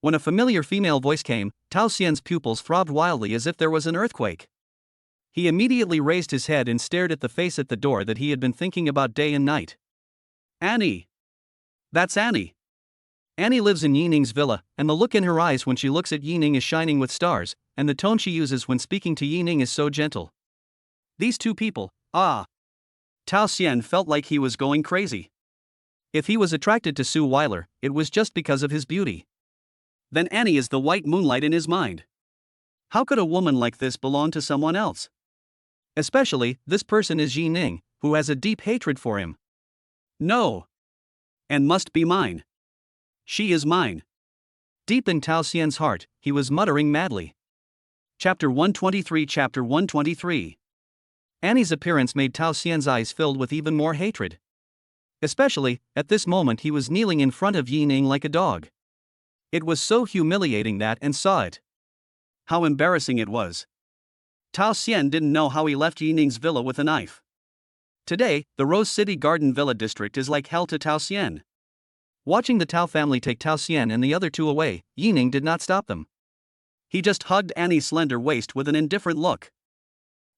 When a familiar female voice came, Tao Xian's pupils throbbed wildly as if there was an earthquake. He immediately raised his head and stared at the face at the door that he had been thinking about day and night. Annie! That's Annie! Annie lives in Yining's villa, and the look in her eyes when she looks at Yining is shining with stars, and the tone she uses when speaking to Yining is so gentle. These two people, Tao Xian felt like he was going crazy. If he was attracted to Suile, it was just because of his beauty. Then Annie is the white moonlight in his mind. How could a woman like this belong to someone else? Especially, this person is Yining, who has a deep hatred for him. No. And must be mine. She is mine. Deep in Tao Xian's heart, he was muttering madly. Chapter 123. Annie's appearance made Tao Xian's eyes filled with even more hatred. Especially, at this moment he was kneeling in front of Yining like a dog. It was so humiliating that and saw it. How embarrassing it was. Tao Xian didn't know how he left Yining's villa with a knife. Today, the Rose City Garden Villa district is like hell to Tao Xian. Watching the Tao family take Tao Xian and the other two away, Yining did not stop them. He just hugged Annie's slender waist with an indifferent look.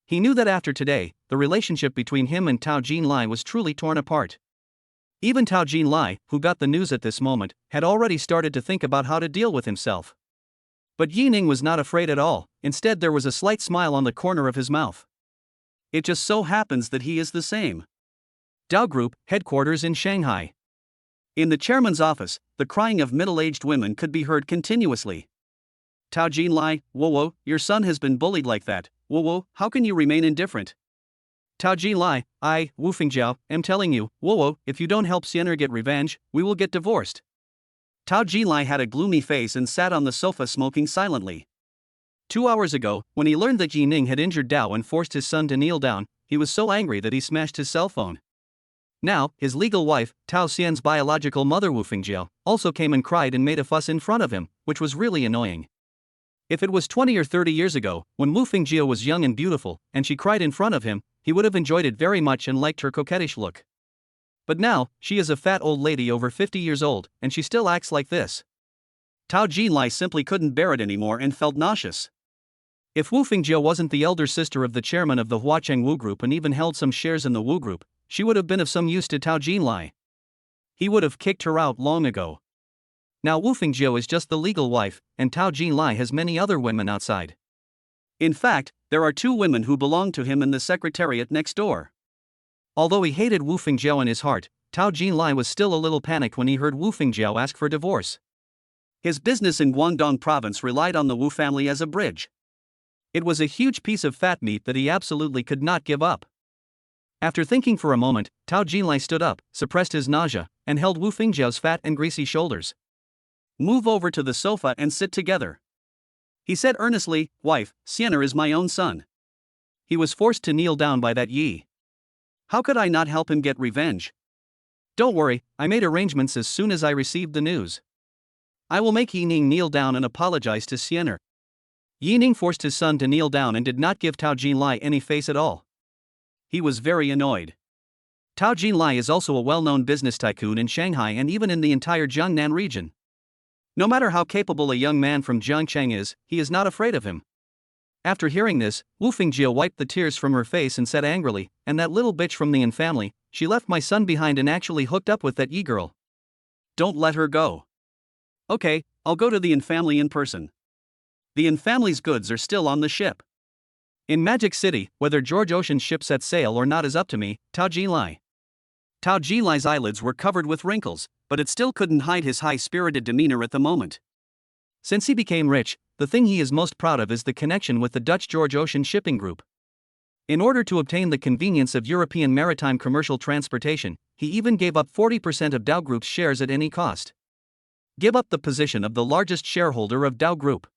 He knew that after today, the relationship between him and Tao Jinlai was truly torn apart. Even Tao Jinlai, who got the news at this moment, had already started to think about how to deal with himself. But Yining was not afraid at all. Instead, there was a slight smile on the corner of his mouth. It just so happens that he is the same. Dow Group, headquarters in Shanghai. In the chairman's office, the crying of middle-aged women could be heard continuously. Tao Jinlai, Wo, your son has been bullied like that. Wo, how can you remain indifferent? Tao Jinlai, Wu Fingjiao, am telling you, Wo, if you don't help Xianer get revenge, we will get divorced. Tao Jinlai had a gloomy face and sat on the sofa smoking silently. 2 hours ago, when he learned that Yining had injured Dao and forced his son to kneel down, he was so angry that he smashed his cell phone. Now, his legal wife, Tao Xian's biological mother Wu Fingjiao, also came and cried and made a fuss in front of him, which was really annoying. If it was 20 or 30 years ago, when Wu Fingjiao was young and beautiful, and she cried in front of him, he would have enjoyed it very much and liked her coquettish look. But now, she is a fat old lady over 50 years old, and she still acts like this. Tao Jinlai simply couldn't bear it anymore and felt nauseous. If Wu Fingjiao wasn't the elder sister of the chairman of the Huacheng Wu Group and even held some shares in the Wu Group, she would have been of some use to Tao Jinlai. He would have kicked her out long ago. Now Wu Fingjiao is just the legal wife, and Tao Jinlai has many other women outside. In fact, there are 2 women who belong to him in the secretariat next door. Although he hated Wu Fingjiao in his heart, Tao Jinlai was still a little panicked when he heard Wu Fingjiao ask for divorce. His business in Guangdong province relied on the Wu family as a bridge. It was a huge piece of fat meat that he absolutely could not give up. After thinking for a moment, Tao Jinlai stood up, suppressed his nausea, and held Wu Fingjiao's fat and greasy shoulders. Move over to the sofa and sit together. He said earnestly, wife, Xianer is my own son. He was forced to kneel down by that Yi. How could I not help him get revenge? Don't worry, I made arrangements as soon as I received the news. I will make Yining kneel down and apologize to Xianer. Yining forced his son to kneel down and did not give Tao Jinlai any face at all. He was very annoyed. Tao Jinlai is also a well-known business tycoon in Shanghai and even in the entire Jiangnan region. No matter how capable a young man from Jiangcheng is, he is not afraid of him. After hearing this, Wu Fingjiao wiped the tears from her face and said angrily, and that little bitch from the Yin family, she left my son behind and actually hooked up with that Yi girl. Don't let her go. Okay, I'll go to the Yin family in person. The Yin family's goods are still on the ship. In Magic City, whether George Ocean's ship set sail or not is up to me, Tao Jinlai. Tao Jinlai's eyelids were covered with wrinkles, but it still couldn't hide his high-spirited demeanor at the moment. Since he became rich, the thing he is most proud of is the connection with the Dutch George Ocean Shipping Group. In order to obtain the convenience of European maritime commercial transportation, he even gave up 40% of Dow Group's shares at any cost. Give up the position of the largest shareholder of Dow Group.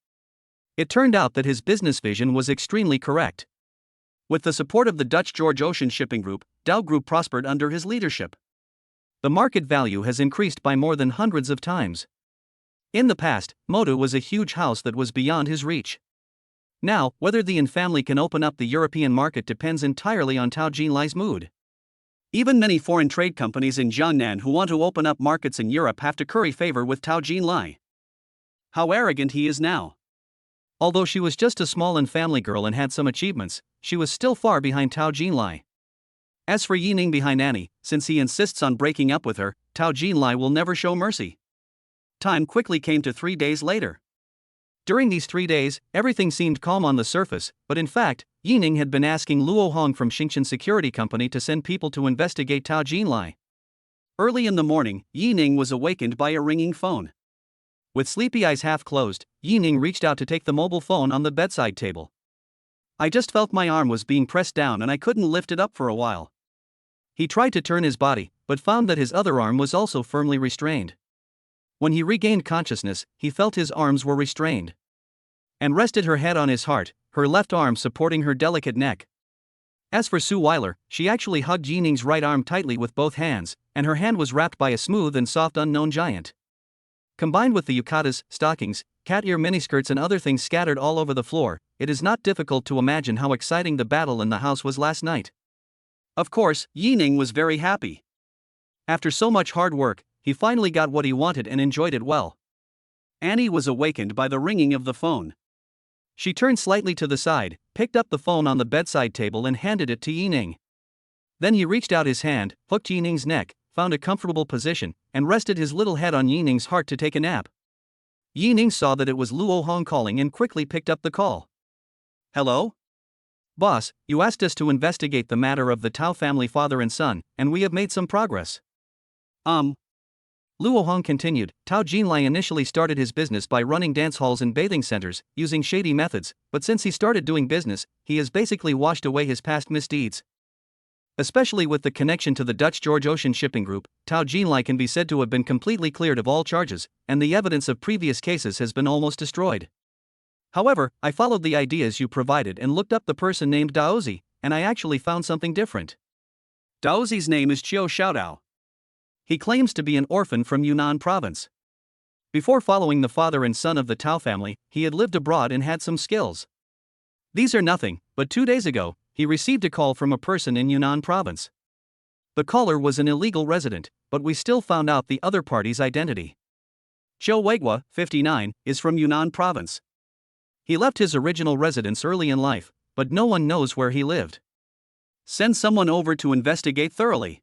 It turned out that his business vision was extremely correct. With the support of the Dutch George Ocean Shipping Group, Dow Group prospered under his leadership. The market value has increased by more than hundreds of times. In the past, Modu was a huge house that was beyond his reach. Now, whether the Yin family can open up the European market depends entirely on Tao Jinlai's mood. Even many foreign trade companies in Jiangnan who want to open up markets in Europe have to curry favor with Tao Jinlai. How arrogant he is now. Although she was just a small and family girl and had some achievements, she was still far behind Tao Jinlai. As for Yining behind Annie, since he insists on breaking up with her, Tao Jinlai will never show mercy. Time quickly came to 3 days later. During these 3 days, everything seemed calm on the surface, but in fact, Yining had been asking Luo Hong from Xingchen Security Company to send people to investigate Tao Jinlai. Early in the morning, Yining was awakened by a ringing phone. With sleepy eyes half closed, Yining reached out to take the mobile phone on the bedside table. I just felt my arm was being pressed down and I couldn't lift it up for a while. He tried to turn his body, but found that his other arm was also firmly restrained. When he regained consciousness, he felt his arms were restrained. And rested her head on his heart, her left arm supporting her delicate neck. As for Suile, she actually hugged Yining's right arm tightly with both hands, and her hand was wrapped by a smooth and soft unknown giant. Combined with the yukatas, stockings, cat ear miniskirts and other things scattered all over the floor, it is not difficult to imagine how exciting the battle in the house was last night. Of course, Yining was very happy. After so much hard work, he finally got what he wanted and enjoyed it well. Annie was awakened by the ringing of the phone. She turned slightly to the side, picked up the phone on the bedside table and handed it to Yining. Then he reached out his hand, hooked Yining's neck, found a comfortable position, and rested his little head on Yining's heart to take a nap. Yining saw that it was Luo Hong calling and quickly picked up the call. Hello? Boss, you asked us to investigate the matter of the Tao family father and son, and we have made some progress. Luo Hong continued. Tao Jinlai initially started his business by running dance halls and bathing centers, using shady methods, but since he started doing business, he has basically washed away his past misdeeds. Especially with the connection to the Dutch George Ocean Shipping Group, Tao Jinlai can be said to have been completely cleared of all charges, and the evidence of previous cases has been almost destroyed. However, I followed the ideas you provided and looked up the person named Daozi, and I actually found something different. Daozi's name is Chiu Xiaodao. He claims to be an orphan from Yunnan province. Before following the father and son of the Tao family, he had lived abroad and had some skills. These are nothing, but 2 days ago, he received a call from a person in Yunnan province. The caller was an illegal resident, but we still found out the other party's identity. Zhou Weigua, 59, is from Yunnan province. He left his original residence early in life, but no one knows where he lived. Send someone over to investigate thoroughly,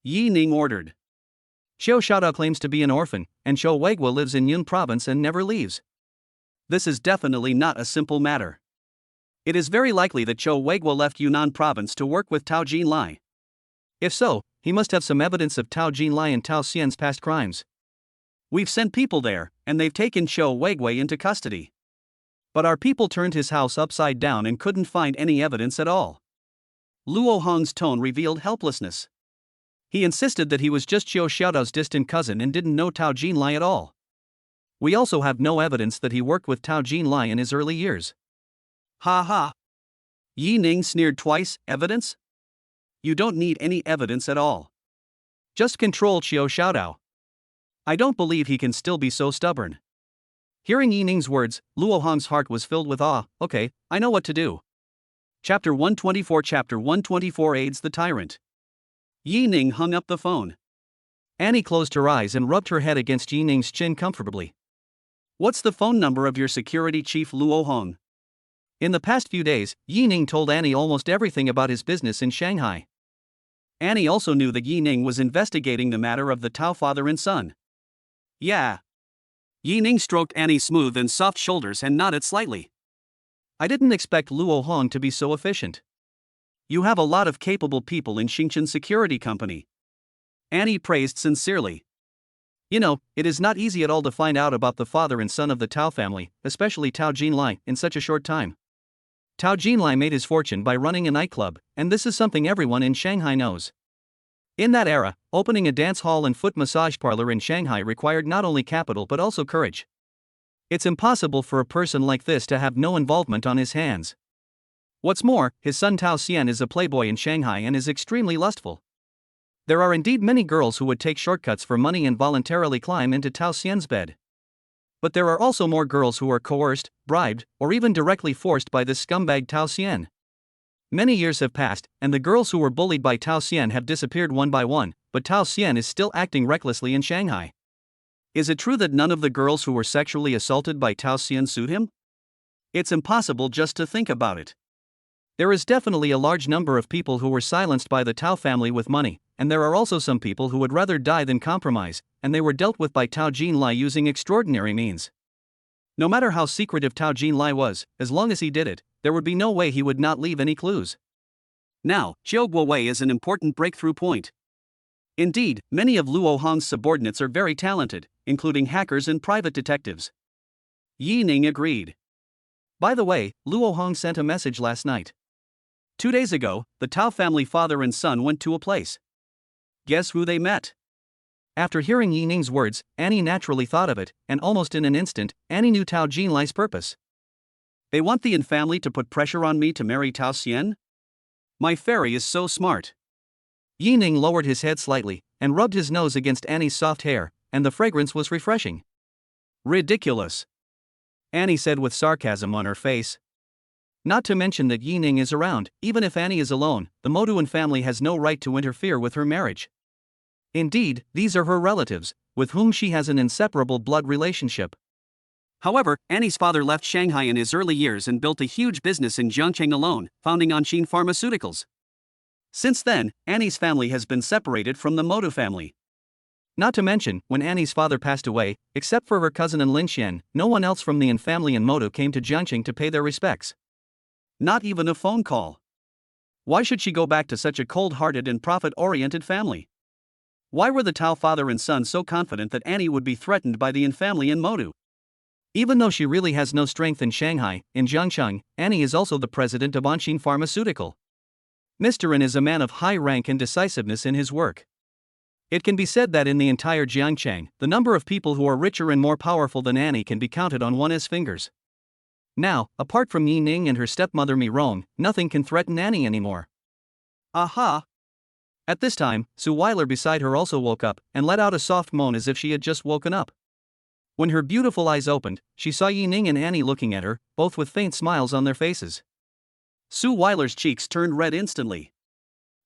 Yining ordered. Xiao Xiaodao claims to be an orphan, and Zhou Weigua lives in Yun province and never leaves. This is definitely not a simple matter. It is very likely that Zhou Weigua left Yunnan province to work with Tao Jinlai. If so, he must have some evidence of Tao Jinlai and Tao Xian's past crimes. We've sent people there, and they've taken Zhou Weigua into custody. But our people turned his house upside down and couldn't find any evidence at all. Luo Hong's tone revealed helplessness. He insisted that he was just Xiao Xiaodao's distant cousin and didn't know Tao Jinlai at all. We also have no evidence that he worked with Tao Jinlai in his early years. Ha ha. Yining sneered twice. Evidence? You don't need any evidence at all. Just control Xiao Xiaodao. I don't believe he can still be so stubborn. Hearing Yining's words, Luo Hong's heart was filled with awe. Okay, I know what to do. Chapter 124 aids the tyrant. Yining hung up the phone. Annie closed her eyes and rubbed her head against Yining's chin comfortably. What's the phone number of your security chief Luo Hong? In the past few days, Yining told Annie almost everything about his business in Shanghai. Annie also knew that Yining was investigating the matter of the Tao father and son. Yeah. Yining stroked Annie's smooth and soft shoulders and nodded slightly. I didn't expect Luo Hong to be so efficient. You have a lot of capable people in Xingchen Security Company. Annie praised sincerely. You know, it is not easy at all to find out about the father and son of the Tao family, especially Tao Jinlai, in such a short time. Tao Jinlai made his fortune by running a nightclub, and this is something everyone in Shanghai knows. In that era, opening a dance hall and foot massage parlor in Shanghai required not only capital but also courage. It's impossible for a person like this to have no involvement on his hands. What's more, his son Tao Xian is a playboy in Shanghai and is extremely lustful. There are indeed many girls who would take shortcuts for money and voluntarily climb into Tao Xian's bed. But there are also more girls who are coerced, bribed, or even directly forced by this scumbag Tao Xian. Many years have passed, and the girls who were bullied by Tao Xian have disappeared one by one, but Tao Xian is still acting recklessly in Shanghai. Is it true that none of the girls who were sexually assaulted by Tao Xian sued him? It's impossible just to think about it. There is definitely a large number of people who were silenced by the Tao family with money, and there are also some people who would rather die than compromise, and they were dealt with by Tao Jinlai using extraordinary means. No matter how secretive Tao Jinlai was, as long as he did it, there would be no way he would not leave any clues. Now, Zhou Guowei is an important breakthrough point. Indeed, many of Luo Hong's subordinates are very talented, including hackers and private detectives. Yining agreed. By the way, Luo Hong sent a message last night. 2 days ago, the Tao family father and son went to a place. Guess who they met? After hearing Yining's words, Annie naturally thought of it, and almost in an instant, Annie knew Tao Jinlai's purpose. They want the Yin family to put pressure on me to marry Tao Xian? My fairy is so smart. Yining lowered his head slightly, and rubbed his nose against Annie's soft hair, and the fragrance was refreshing. Ridiculous, Annie said with sarcasm on her face. Not to mention that Yining is around. Even if Annie is alone, the Moduan family has no right to interfere with her marriage. Indeed, these are her relatives, with whom she has an inseparable blood relationship. However, Annie's father left Shanghai in his early years and built a huge business in Jiangcheng alone, founding Anxin Pharmaceuticals. Since then, Annie's family has been separated from the Moto family. Not to mention, when Annie's father passed away, except for her cousin and Lin Xian, no one else from the Yin family in Moto came to Jiangqing to pay their respects. Not even a phone call. Why should she go back to such a cold-hearted and profit-oriented family? Why were the Tao father and son so confident that Annie would be threatened by the Yin family in Moto? Even though she really has no strength in Shanghai, in Jiangcheng, Annie is also the president of Anxin Pharmaceutical. Mr. Yin is a man of high rank and decisiveness in his work. It can be said that in the entire Jiangcheng, the number of people who are richer and more powerful than Annie can be counted on one's fingers. Now, apart from Yi Ning and her stepmother Mi Rong, nothing can threaten Annie anymore. Aha! At this time, Suile beside her also woke up and let out a soft moan as if she had just woken up. When her beautiful eyes opened, she saw Yi Ning and Annie looking at her, both with faint smiles on their faces. Suile's cheeks turned red instantly.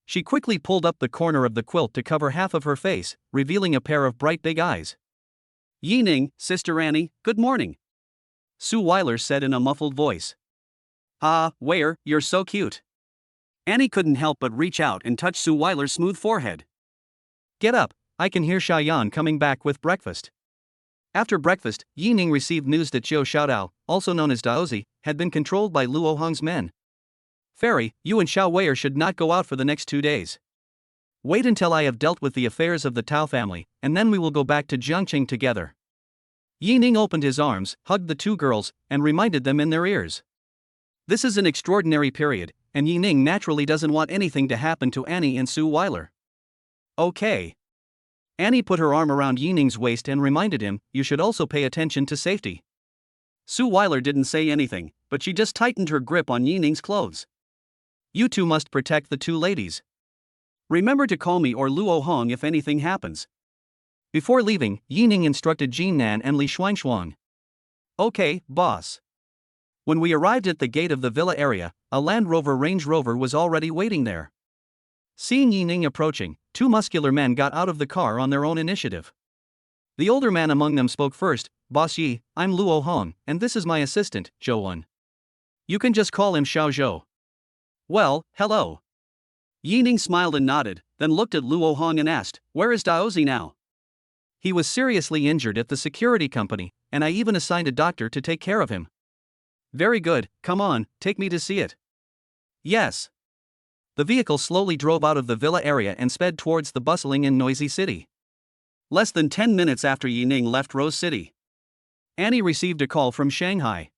She quickly pulled up the corner of the quilt to cover half of her face, revealing a pair of bright big eyes. Yi Ning, Sister Annie, good morning, Suile said in a muffled voice. Ah, Wei, you're so cute. Annie couldn't help but reach out and touch Suile's smooth forehead. Get up, I can hear Xiaoyan coming back with breakfast. After breakfast, Yi Ning received news that Zhou Xiaodao, also known as Daozi, had been controlled by Luo Hong's men. Fairy, you and Xiao Wei should not go out for the next 2 days. Wait until I have dealt with the affairs of the Tao family, and then we will go back to Jiangqing together. Yi Ning opened his arms, hugged the two girls, and reminded them in their ears. This is an extraordinary period, and Yi Ning naturally doesn't want anything to happen to Annie and Suile. Okay. Annie put her arm around Yi Ning's waist and reminded him, you should also pay attention to safety. Suile didn't say anything, but she just tightened her grip on Yi Ning's clothes. You two must protect the two ladies. Remember to call me or Luo Hong if anything happens. Before leaving, Yi Ning instructed Jin Nan and Li Xuanshuang. Okay, boss. When we arrived at the gate of the villa area, a Land Rover Range Rover was already waiting there. Seeing Yi Ning approaching, two muscular men got out of the car on their own initiative. The older man among them spoke first. Boss Yi, I'm Luo Hong, and this is my assistant, Zhou Wen. You can just call him Xiao Zhou. Well, hello. Yi Ning smiled and nodded, then looked at Luo Hong and asked, where is Daozi now? He was seriously injured at the security company, and I even assigned a doctor to take care of him. Very good, come on, take me to see it. Yes. The vehicle slowly drove out of the villa area and sped towards the bustling and noisy city. Less than 10 minutes after Yi Ning left Rose City, Annie received a call from Shanghai.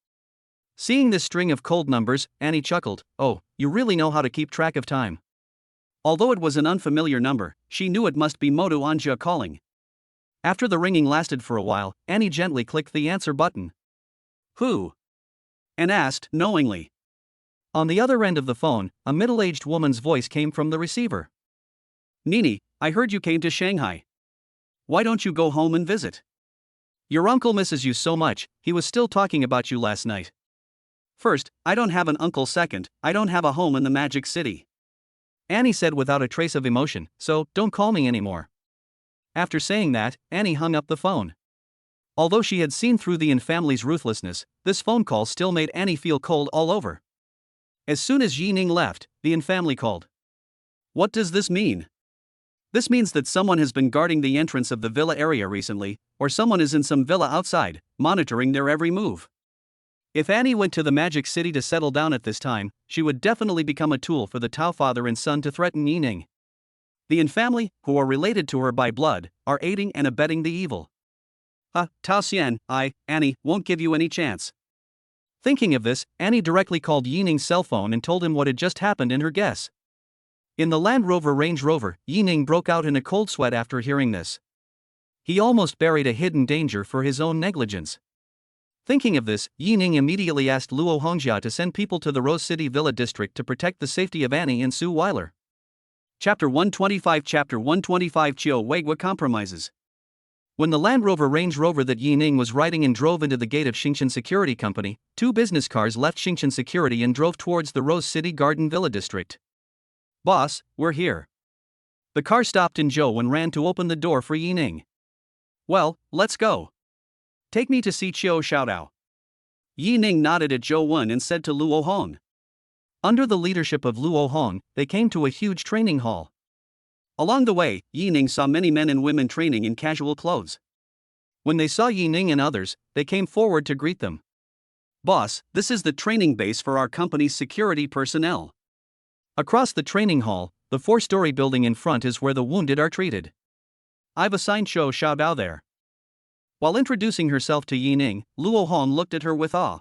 Seeing this string of cold numbers, Annie chuckled, oh, you really know how to keep track of time. Although it was an unfamiliar number, she knew it must be Moto Anja calling. After the ringing lasted for a while, Annie gently clicked the answer button. Who? And asked, knowingly. On the other end of the phone, a middle-aged woman's voice came from the receiver. Nini, I heard you came to Shanghai. Why don't you go home and visit? Your uncle misses you so much, he was still talking about you last night. First, I don't have an uncle. Second, I don't have a home in the Magic City, Annie said without a trace of emotion, so don't call me anymore. After saying that, Annie hung up the phone. Although she had seen through the Yin family's ruthlessness, this phone call still made Annie feel cold all over. As soon as Yi Ning left, the Yin family called. What does this mean? This means that someone has been guarding the entrance of the villa area recently, or someone is in some villa outside, monitoring their every move. If Annie went to the Magic City to settle down at this time, she would definitely become a tool for the Tao father and son to threaten Yi Ning. The Yin family, who are related to her by blood, are aiding and abetting the evil. Tao Xian, Annie, won't give you any chance. Thinking of this, Annie directly called Yi Ning's cell phone and told him what had just happened in her guess. In the Land Rover Range Rover, Yi Ning broke out in a cold sweat after hearing this. He almost buried a hidden danger for his own negligence. Thinking of this, Yi Ning immediately asked Luo Hongjia to send people to the Rose City Villa District to protect the safety of Annie and Suile. Chapter 125 Chiao Weigua compromises. When the Land Rover Range Rover that Yi Ning was riding in drove into the gate of Xingchen Security Company, two business cars left Xingchen Security and drove towards the Rose City Garden Villa District. Boss, we're here. The car stopped and Zhou Wen ran to open the door for Yi Ning. Well, let's go. Take me to see Zhou Xiaodao. Yi Ning nodded at Zhou Wen and said to Luo Hong. Under the leadership of Luo Hong, they came to a huge training hall. Along the way, Yi Ning saw many men and women training in casual clothes. When they saw Yi Ning and others, they came forward to greet them. Boss, this is the training base for our company's security personnel. Across the training hall, the 4-story building in front is where the wounded are treated. I've assigned Zhou Xiaodao there. While introducing herself to Yi Ning, Luo Hong looked at her with awe.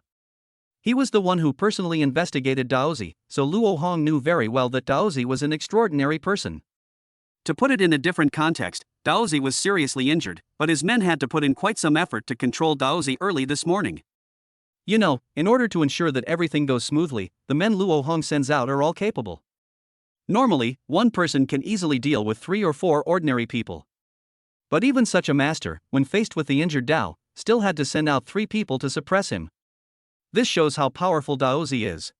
He was the one who personally investigated Daozi, so Luo Hong knew very well that Daozi was an extraordinary person. To put it in a different context, Daozi was seriously injured, but his men had to put in quite some effort to control Daozi early this morning. You know, in order to ensure that everything goes smoothly, the men Luo Hong sends out are all capable. Normally, one person can easily deal with 3 or 4 ordinary people. But even such a master, when faced with the injured Dao, still had to send out 3 people to suppress him. This shows how powerful Daozi is.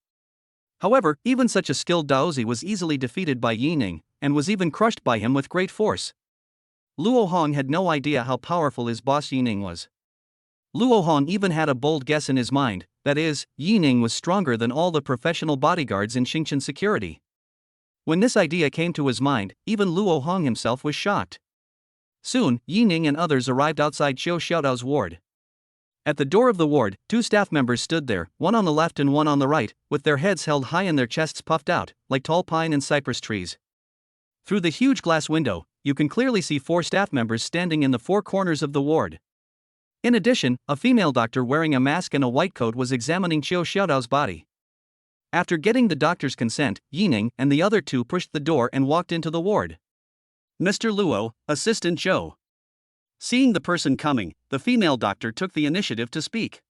However, even such a skilled Daozi was easily defeated by Yi Ning, and was even crushed by him with great force. Luo Hong had no idea how powerful his boss Yi Ning was. Luo Hong even had a bold guess in his mind, that is, Yi Ning was stronger than all the professional bodyguards in Xingqian security. When this idea came to his mind, even Luo Hong himself was shocked. Soon, Yi Ning and others arrived outside Zhou Xiaodao's ward. At the door of the ward, 2 staff members stood there, one on the left and one on the right, with their heads held high and their chests puffed out, like tall pine and cypress trees. Through the huge glass window, you can clearly see 4 staff members standing in the 4 corners of the ward. In addition, a female doctor wearing a mask and a white coat was examining Zhou Xiaodao's body. After getting the doctor's consent, Yi Ning and the other 2 pushed the door and walked into the ward. Mr. Luo, Assistant Zhou. Seeing the person coming, the female doctor took the initiative to speak.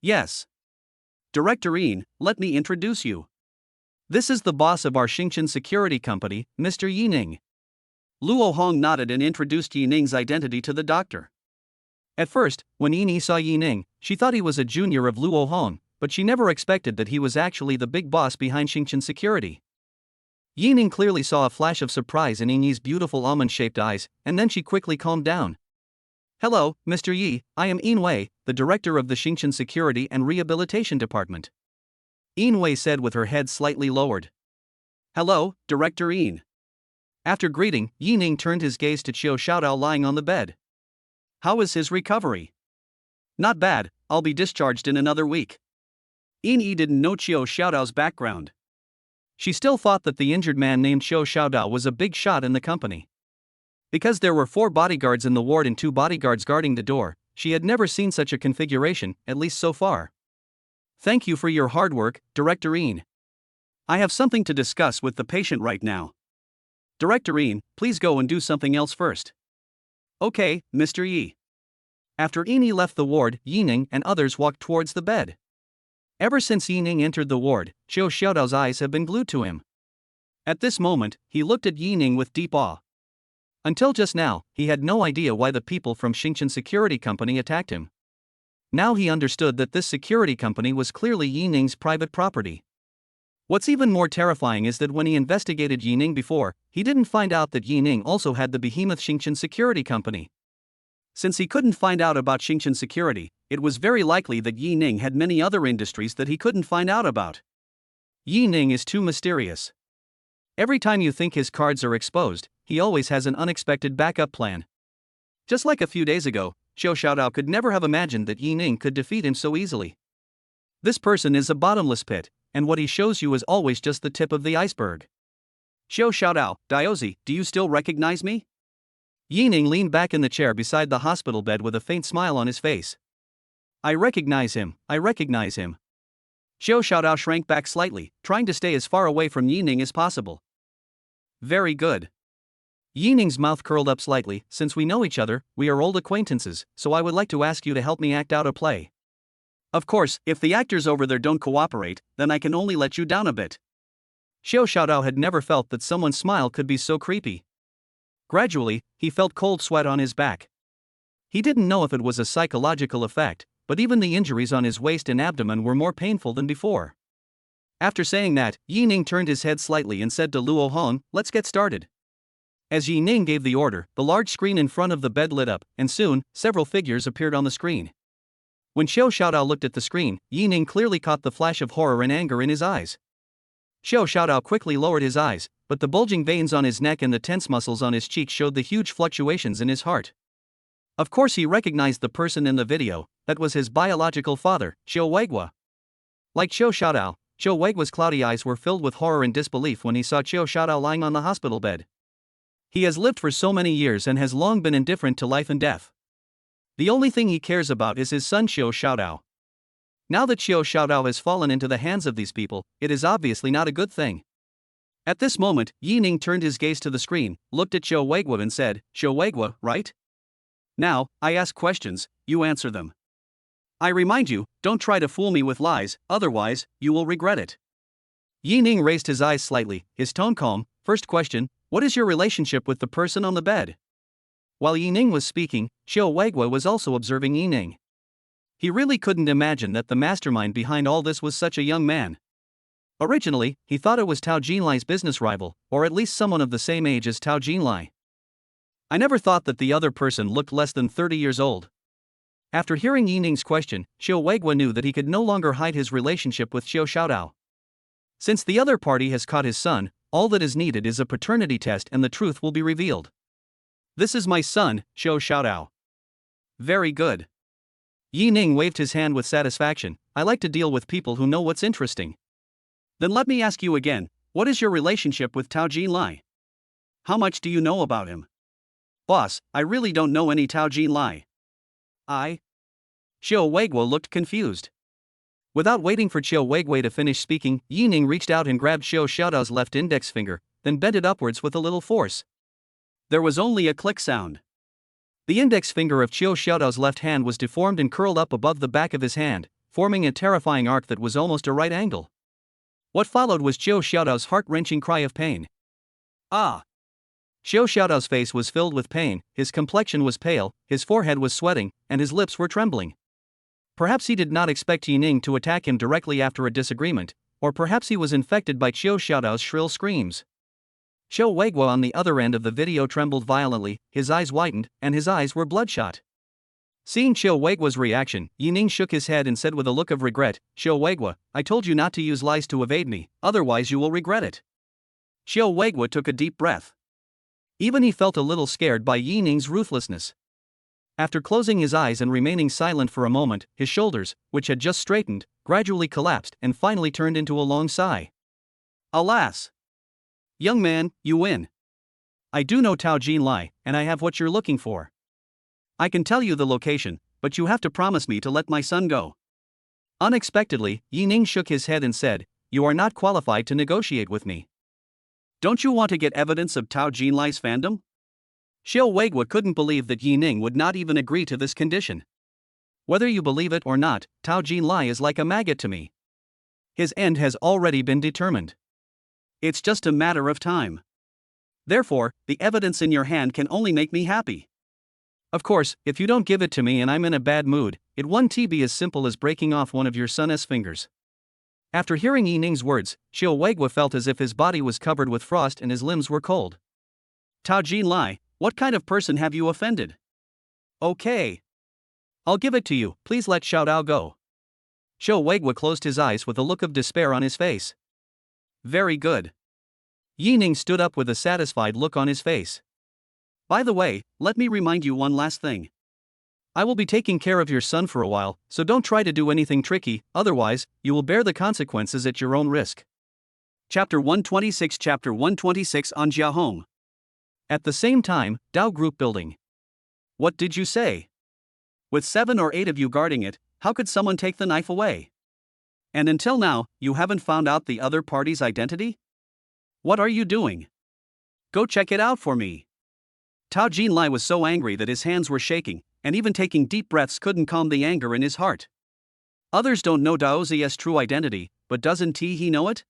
Yes. Director Yin, let me introduce you. This is the boss of our Xingqian security company, Mr. Yi Ning. Luo Hong nodded and introduced Yi Ning's identity to the doctor. At first, when Yi Ning saw Yi Ning, she thought he was a junior of Luo Hong, but she never expected that he was actually the big boss behind Xingqian security. Yi Ning clearly saw a flash of surprise in Yi Ning's beautiful almond-shaped eyes, and then she quickly calmed down. Hello, Mr. Yi, I am Yin Wei, the director of the Xingqian Security and Rehabilitation Department. Yin Wei said with her head slightly lowered. Hello, Director Yin. After greeting, Yi Ning turned his gaze to Zhou Xiaodao lying on the bed. How is his recovery? Not bad, I'll be discharged in another week. Yin Yi didn't know Zhou Xiaodao's background. She still thought that the injured man named Zhou Xiaodao was a big shot in the company. Because there were 4 bodyguards in the ward and 2 bodyguards guarding the door, she had never seen such a configuration, at least so far. Thank you for your hard work, Director Yin. I have something to discuss with the patient right now. Director Yin, please go and do something else first. Okay, Mr. Yi. After Yi left the ward, Yi Ning and others walked towards the bed. Ever since Yi Ning entered the ward, Zhou Xiaodao's eyes have been glued to him. At this moment, he looked at Yi Ning with deep awe. Until just now, he had no idea why the people from Xingqian Security Company attacked him. Now he understood that this security company was clearly Yi Ning's private property. What's even more terrifying is that when he investigated Yi Ning before, he didn't find out that Yi Ning also had the behemoth Xingqian Security Company. Since he couldn't find out about Xingqian Security, it was very likely that Yi Ning had many other industries that he couldn't find out about. Yi Ning is too mysterious. Every time you think his cards are exposed, he always has an unexpected backup plan. Just like a few days ago, Zhou Xiaodao could never have imagined that Yi Ning could defeat him so easily. This person is a bottomless pit, and what he shows you is always just the tip of the iceberg. Zhou Xiaodao, Daozi, do you still recognize me? Yi Ning leaned back in the chair beside the hospital bed with a faint smile on his face. I recognize him. Zhou Xiaodao shrank back slightly, trying to stay as far away from Yi Ning as possible. Very good. Yi Ning's mouth curled up slightly. Since we know each other, we are old acquaintances, so I would like to ask you to help me act out a play. Of course, if the actors over there don't cooperate, then I can only let you down a bit. Zhou Xiaodao had never felt that someone's smile could be so creepy. Gradually, he felt cold sweat on his back. He didn't know if it was a psychological effect, but even the injuries on his waist and abdomen were more painful than before. After saying that, Yi Ning turned his head slightly and said to Luo Hong, let's get started. As Yi Ning gave the order, the large screen in front of the bed lit up, and soon, several figures appeared on the screen. When Zhou Xiaodao looked at the screen, Yi Ning clearly caught the flash of horror and anger in his eyes. Xiao Xiaodao quickly lowered his eyes, but the bulging veins on his neck and the tense muscles on his cheek showed the huge fluctuations in his heart. Of course he recognized the person in the video, that was his biological father, Xiao Weigua. Like Xiao Xiaodao, Xiao Weigua's cloudy eyes were filled with horror and disbelief when he saw Xiao Xiaodao lying on the hospital bed. He has lived for so many years and has long been indifferent to life and death. The only thing he cares about is his son Xiao Xiaodao. Now that Xiao Xiaodao has fallen into the hands of these people, it is obviously not a good thing. At this moment, Yi Ning turned his gaze to the screen, looked at Xiao Weigua and said, "Xiao Weigua, right? Now, I ask questions, you answer them. I remind you, don't try to fool me with lies, otherwise, you will regret it." Yi Ning raised his eyes slightly, his tone calm. "First question, what is your relationship with the person on the bed?" While Yi Ning was speaking, Xiao Weigua was also observing Yi Ning. He really couldn't imagine that the mastermind behind all this was such a young man. Originally, he thought it was Tao Jinlai's business rival, or at least someone of the same age as Tao Jinlai. I never thought that the other person looked less than 30 years old. After hearing Yi Ning's question, Xiao Weigua knew that he could no longer hide his relationship with Xiao Xiaodao. Since the other party has caught his son, all that is needed is a paternity test and the truth will be revealed. "This is my son, Xiao Xiaodao." "Very good." Yi Ning waved his hand with satisfaction. "I like to deal with people who know what's interesting." "Then let me ask you again, what is your relationship with Tao Jinlai? How much do you know about him?" "Boss, I really don't know any Tao Jinlai." Xiao Weigua looked confused. Without waiting for Xiao Weigua to finish speaking, Yi Ning reached out and grabbed Xiao Xiaodao's left index finger, then bent it upwards with a little force. There was only a click sound. The index finger of Xiao Xiaodao's left hand was deformed and curled up above the back of his hand, forming a terrifying arc that was almost a right angle. What followed was Xiao Xiaodao's heart-wrenching cry of pain. "Ah!" Xiao Xiaodao's face was filled with pain, his complexion was pale, his forehead was sweating, and his lips were trembling. Perhaps he did not expect Yi Ning to attack him directly after a disagreement, or perhaps he was infected by Xiao Xiaodao's shrill screams. Xiao Weigua on the other end of the video trembled violently, his eyes widened, and his eyes were bloodshot. Seeing Xiao Weigua's reaction, Yi Ning shook his head and said with a look of regret, "Xiao Weigua, I told you not to use lies to evade me, otherwise you will regret it." Xiao Weigua took a deep breath. Even he felt a little scared by Yi Ning's ruthlessness. After closing his eyes and remaining silent for a moment, his shoulders, which had just straightened, gradually collapsed and finally turned into a long sigh. "Alas! Young man, you win. I do know Tao Jinlai, and I have what you're looking for. I can tell you the location, but you have to promise me to let my son go." Unexpectedly, Yi Ning shook his head and said, "You are not qualified to negotiate with me. Don't you want to get evidence of Tao Jinlai's fandom?" Xiao Weigua couldn't believe that Yi Ning would not even agree to this condition. "Whether you believe it or not, Tao Jinlai is like a maggot to me. His end has already been determined. It's just a matter of time. Therefore, the evidence in your hand can only make me happy. Of course, if you don't give it to me and I'm in a bad mood, it won't be as simple as breaking off one of your son's fingers." After hearing Yi Ning's words, Xiao Weigua felt as if his body was covered with frost and his limbs were cold. "Tao Jinlai, what kind of person have you offended?" "Okay. I'll give it to you, please let Xiaodao go." Xiao Weigua closed his eyes with a look of despair on his face. "Very good." Yi Ning stood up with a satisfied look on his face. "By the way, let me remind you one last thing. I will be taking care of your son for a while, so don't try to do anything tricky, otherwise, you will bear the consequences at your own risk." Chapter 126 on Jiahong. At the same time, Dao Group Building. "What did you say? With 7 or 8 of you guarding it, how could someone take the knife away? And until now, you haven't found out the other party's identity? What are you doing? Go check it out for me." Tao Jinlai was so angry that his hands were shaking, and even taking deep breaths couldn't calm the anger in his heart. Others don't know Daozi's true identity, but doesn't he know it?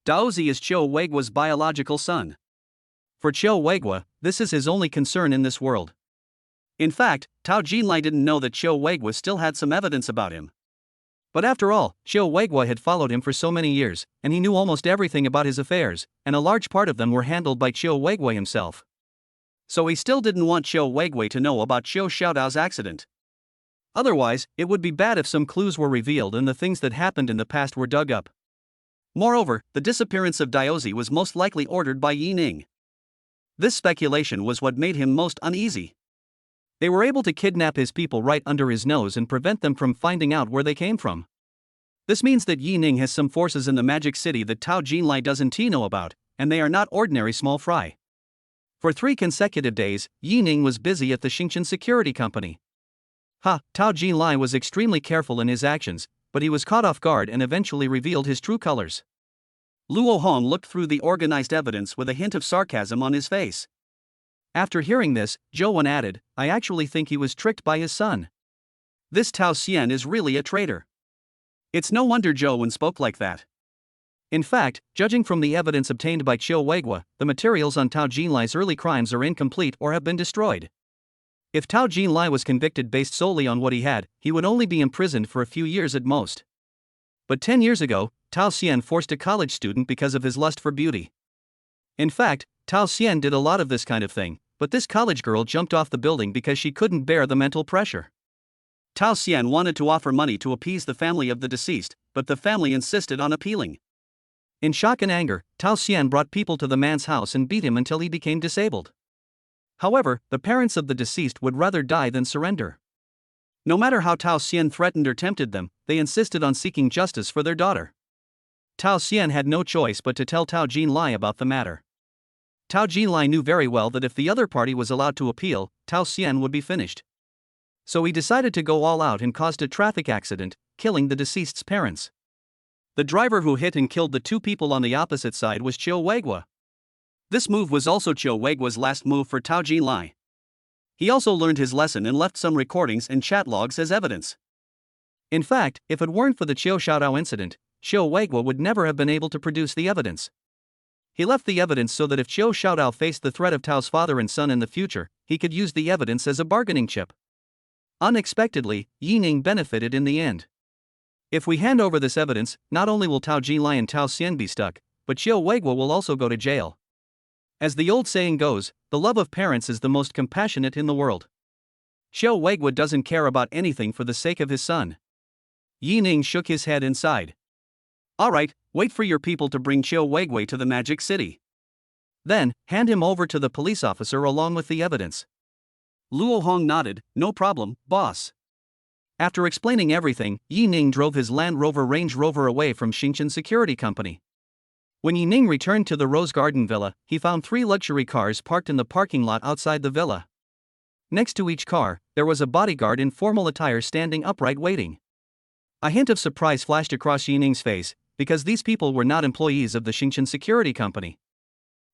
Daozi is Xiao Weigua's biological son. For Xiao Weigua, this is his only concern in this world. In fact, Tao Jinlai didn't know that Xiao Weigua still had some evidence about him. But after all, Xiao Weigua had followed him for so many years, and he knew almost everything about his affairs, and a large part of them were handled by Xiao Weigua himself. So he still didn't want Xiao Weigua to know about Xiao Xiaodao's accident. Otherwise, it would be bad if some clues were revealed and the things that happened in the past were dug up. Moreover, the disappearance of Diaozi was most likely ordered by Yi Ning. This speculation was what made him most uneasy. They were able to kidnap his people right under his nose and prevent them from finding out where they came from. This means that Yi Ning has some forces in the Magic City that Tao Jinlai doesn't know about, and they are not ordinary small fry. For 3 consecutive days, Yi Ning was busy at the Xingqian Security Company. Tao Jinlai was extremely careful in his actions, but he was caught off guard and eventually revealed his true colors. Luo Hong looked through the organized evidence with a hint of sarcasm on his face. After hearing this, Zhou Wen added, I actually think he was tricked by his son. This Tao Xian is really a traitor. It's no wonder Zhou Wen spoke like that. In fact, judging from the evidence obtained by Qiu Weigua, the materials on Tao Jinlai's early crimes are incomplete or have been destroyed. If Tao Jinlai was convicted based solely on what he had, he would only be imprisoned for a few years at most. But 10 years ago, Tao Xian forced a college student because of his lust for beauty. In fact, Tao Xian did a lot of this kind of thing, but this college girl jumped off the building because she couldn't bear the mental pressure. Tao Xian wanted to offer money to appease the family of the deceased, but the family insisted on appealing. In shock and anger, Tao Xian brought people to the man's house and beat him until he became disabled. However, the parents of the deceased would rather die than surrender. No matter how Tao Xian threatened or tempted them, they insisted on seeking justice for their daughter. Tao Xian had no choice but to tell Tao Jinlai about the matter. Tao Jinlai knew very well that if the other party was allowed to appeal, Tao Xian would be finished. So he decided to go all out and caused a traffic accident, killing the deceased's parents. The driver who hit and killed the 2 people on the opposite side was Qiu Weigua. This move was also Qiu Weigua's last move for Tao Jinlai. He also learned his lesson and left some recordings and chat logs as evidence. In fact, if it weren't for the Qiu Shaodao incident, Qiu Weigua would never have been able to produce the evidence. He left the evidence so that if Qiu Shaodao faced the threat of Tao's father and son in the future, he could use the evidence as a bargaining chip. Unexpectedly, Yi Ning benefited in the end. If we hand over this evidence, not only will Tao Jinlai and Tao Xian be stuck, but Qiu Weigua will also go to jail. As the old saying goes, the love of parents is the most compassionate in the world. Qiu Weigua doesn't care about anything for the sake of his son. Yi Ning shook his head and sighed. Alright, wait for your people to bring Qiu Weigua to the Magic City. Then, hand him over to the police officer along with the evidence. Luo Hong nodded, no problem, boss. After explaining everything, Yi Ning drove his Land Rover Range Rover away from Xingqian Security Company. When Yi Ning returned to the Rose Garden Villa, he found 3 luxury cars parked in the parking lot outside the villa. Next to each car, there was a bodyguard in formal attire standing upright waiting. A hint of surprise flashed across Yi Ning's face, because these people were not employees of the Xingqian Security Company.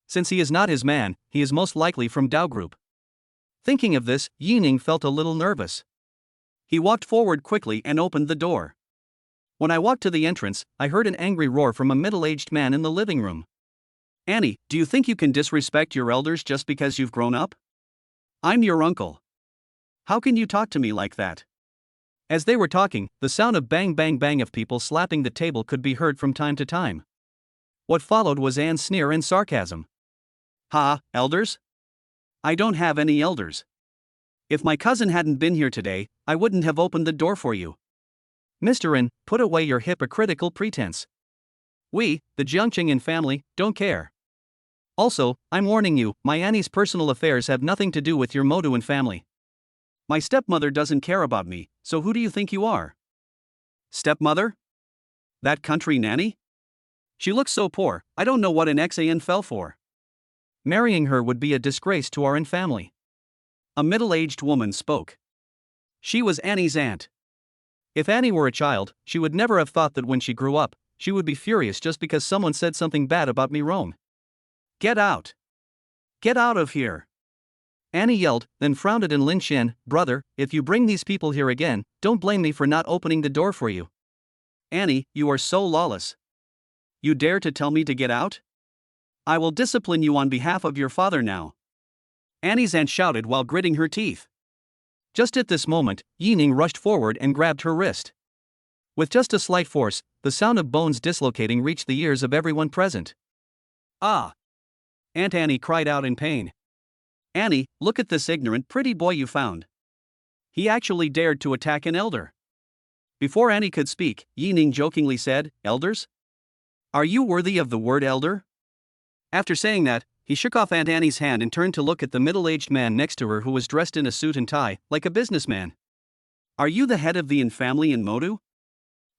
Since he is not his man, he is most likely from Dao Group. Thinking of this, Yi Ning felt a little nervous. He walked forward quickly and opened the door. When I walked to the entrance, I heard an angry roar from a middle-aged man in the living room. Annie, do you think you can disrespect your elders just because you've grown up? I'm your uncle. How can you talk to me like that? As they were talking, the sound of bang bang bang of people slapping the table could be heard from time to time. What followed was Anne's sneer and sarcasm. Elders? I don't have any elders. If my cousin hadn't been here today, I wouldn't have opened the door for you. Mr. In, put away your hypocritical pretense. We, the Jiangqing family, don't care. Also, I'm warning you, my Annie's personal affairs have nothing to do with your Moduan family. My stepmother doesn't care about me, so who do you think you are? Stepmother? That country nanny? She looks so poor, I don't know what an XAN fell for. Marrying her would be a disgrace to our family. A middle-aged woman spoke. She was Annie's aunt. If Annie were a child, she would never have thought that when she grew up, she would be furious just because someone said something bad about me. Rome. Get out. Get out of here. Annie yelled, then frowned at Lin Xian. Brother, if you bring these people here again, don't blame me for not opening the door for you. Annie, you are so lawless. You dare to tell me to get out? I will discipline you on behalf of your father now. Annie's aunt shouted while gritting her teeth. Just at this moment, Yi Ning rushed forward and grabbed her wrist. With just a slight force, the sound of bones dislocating reached the ears of everyone present. Ah! Aunt Annie cried out in pain. Annie, look at this ignorant pretty boy you found. He actually dared to attack an elder. Before Annie could speak, Yi Ning jokingly said, Elders? Are you worthy of the word elder? After saying that, he shook off Aunt Annie's hand and turned to look at the middle-aged man next to her who was dressed in a suit and tie, like a businessman. Are you the head of the Yin family in Modu?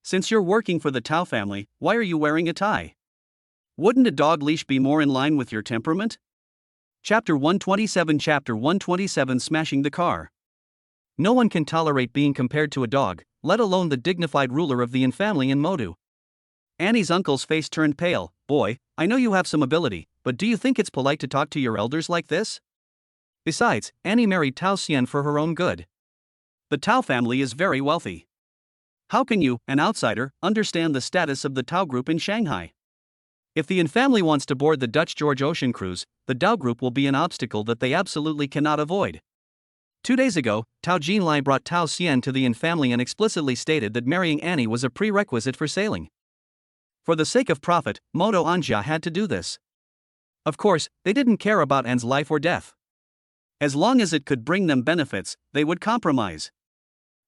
Since you're working for the Tao family, why are you wearing a tie? Wouldn't a dog leash be more in line with your temperament? Chapter 127 Smashing the Car. No one can tolerate being compared to a dog, let alone the dignified ruler of the Yin family in Modu. Annie's uncle's face turned pale. Boy, I know you have some ability, but do you think it's polite to talk to your elders like this? Besides, Annie married Tao Xian for her own good. The Tao family is very wealthy. How can you, an outsider, understand the status of the Tao group in Shanghai? If the Yin family wants to board the Dutch George Ocean cruise, the Tao group will be an obstacle that they absolutely cannot avoid. 2 days ago, Tao Jinlai brought Tao Xian to the Yin family and explicitly stated that marrying Annie was a prerequisite for sailing. For the sake of profit, Moto Anja had to do this. Of course, they didn't care about Anne's life or death. As long as it could bring them benefits, they would compromise.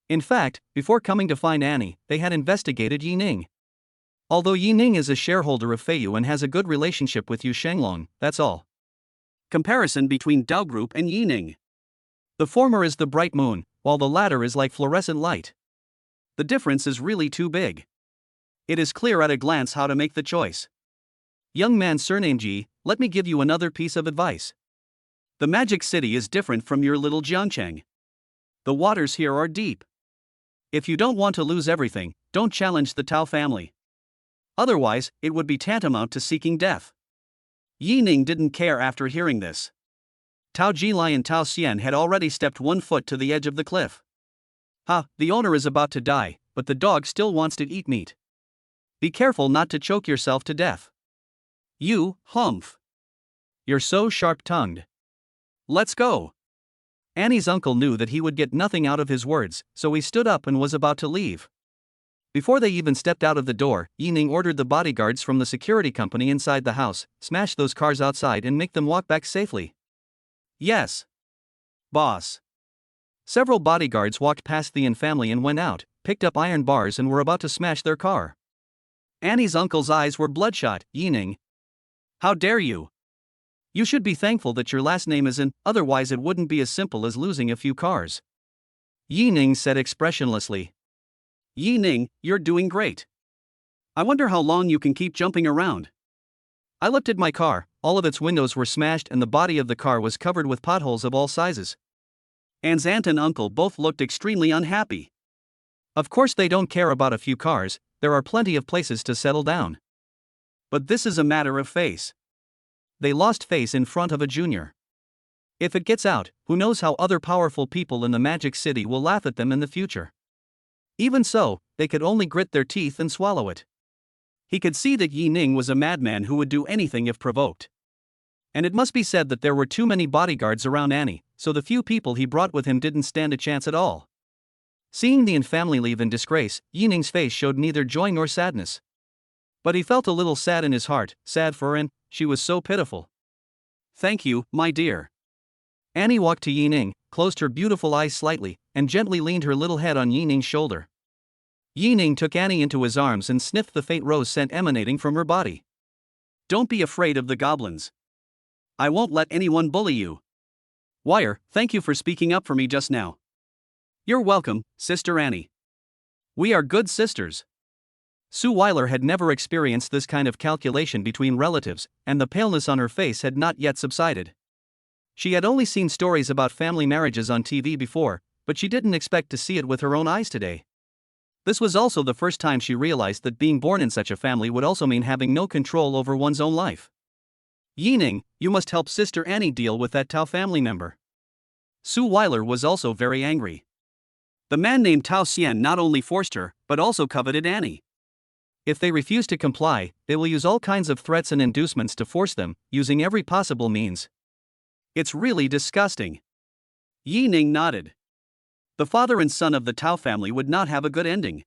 In fact, before coming to find Annie, they had investigated Yi Ning. Although Yi Ning is a shareholder of Feiyu and has a good relationship with Yu Shenglong, that's all. Comparison between Tao group and Yi Ning. The former is the bright moon, while the latter is like fluorescent light. The difference is really too big. It is clear at a glance how to make the choice. Young man surnamed Ji, let me give you another piece of advice. The magic city is different from your little Jiangcheng. The waters here are deep. If you don't want to lose everything, don't challenge the Tao family. Otherwise, it would be tantamount to seeking death. Yi Ning didn't care after hearing this. Tao Jinlai and Tao Xian had already stepped 1 foot to the edge of the cliff. The owner is about to die, but the dog still wants to eat meat. Be careful not to choke yourself to death. You, humph. You're so sharp-tongued. Let's go. Annie's uncle knew that he would get nothing out of his words, so he stood up and was about to leave. Before they even stepped out of the door, Yi Ning ordered the bodyguards from the security company inside the house, smash those cars outside and make them walk back safely. Yes, boss. Several bodyguards walked past the Yin family and went out, picked up iron bars and were about to smash their car. Annie's uncle's eyes were bloodshot. Yi Ning, how dare you? You should be thankful that your last name isn't, otherwise it wouldn't be as simple as losing a few cars. Yi Ning said expressionlessly. Yi Ning, you're doing great. I wonder how long you can keep jumping around. I looked at my car, all of its windows were smashed and the body of the car was covered with potholes of all sizes. Anne's aunt and uncle both looked extremely unhappy. Of course they don't care about a few cars, there are plenty of places to settle down. But this is a matter of face. They lost face in front of a junior. If it gets out, who knows how other powerful people in the Magic City will laugh at them in the future. Even so, they could only grit their teeth and swallow it. He could see that Yi Ning was a madman who would do anything if provoked. And it must be said that there were too many bodyguards around Annie, so the few people he brought with him didn't stand a chance at all. Seeing the Yin family leave in disgrace, Yi Ning's face showed neither joy nor sadness. But he felt a little sad in his heart, sad for Anne, she was so pitiful. Thank you, my dear. Annie walked to Yi Ning, closed her beautiful eyes slightly, and gently leaned her little head on Yi Ning's shoulder. Yi Ning took Annie into his arms and sniffed the faint rose scent emanating from her body. Don't be afraid of the goblins. I won't let anyone bully you. Wire, thank you for speaking up for me just now. You're welcome, Sister Annie. We are good sisters. Suile had never experienced this kind of calculation between relatives, and the paleness on her face had not yet subsided. She had only seen stories about family marriages on TV before, but she didn't expect to see it with her own eyes today. This was also the first time she realized that being born in such a family would also mean having no control over one's own life. Yi Ning, you must help Sister Annie deal with that Tao family member. Suile was also very angry. The man named Tao Xian not only forced her, but also coveted Annie. If they refuse to comply, they will use all kinds of threats and inducements to force them, using every possible means. It's really disgusting. Yi Ning nodded. The father and son of the Tao family would not have a good ending.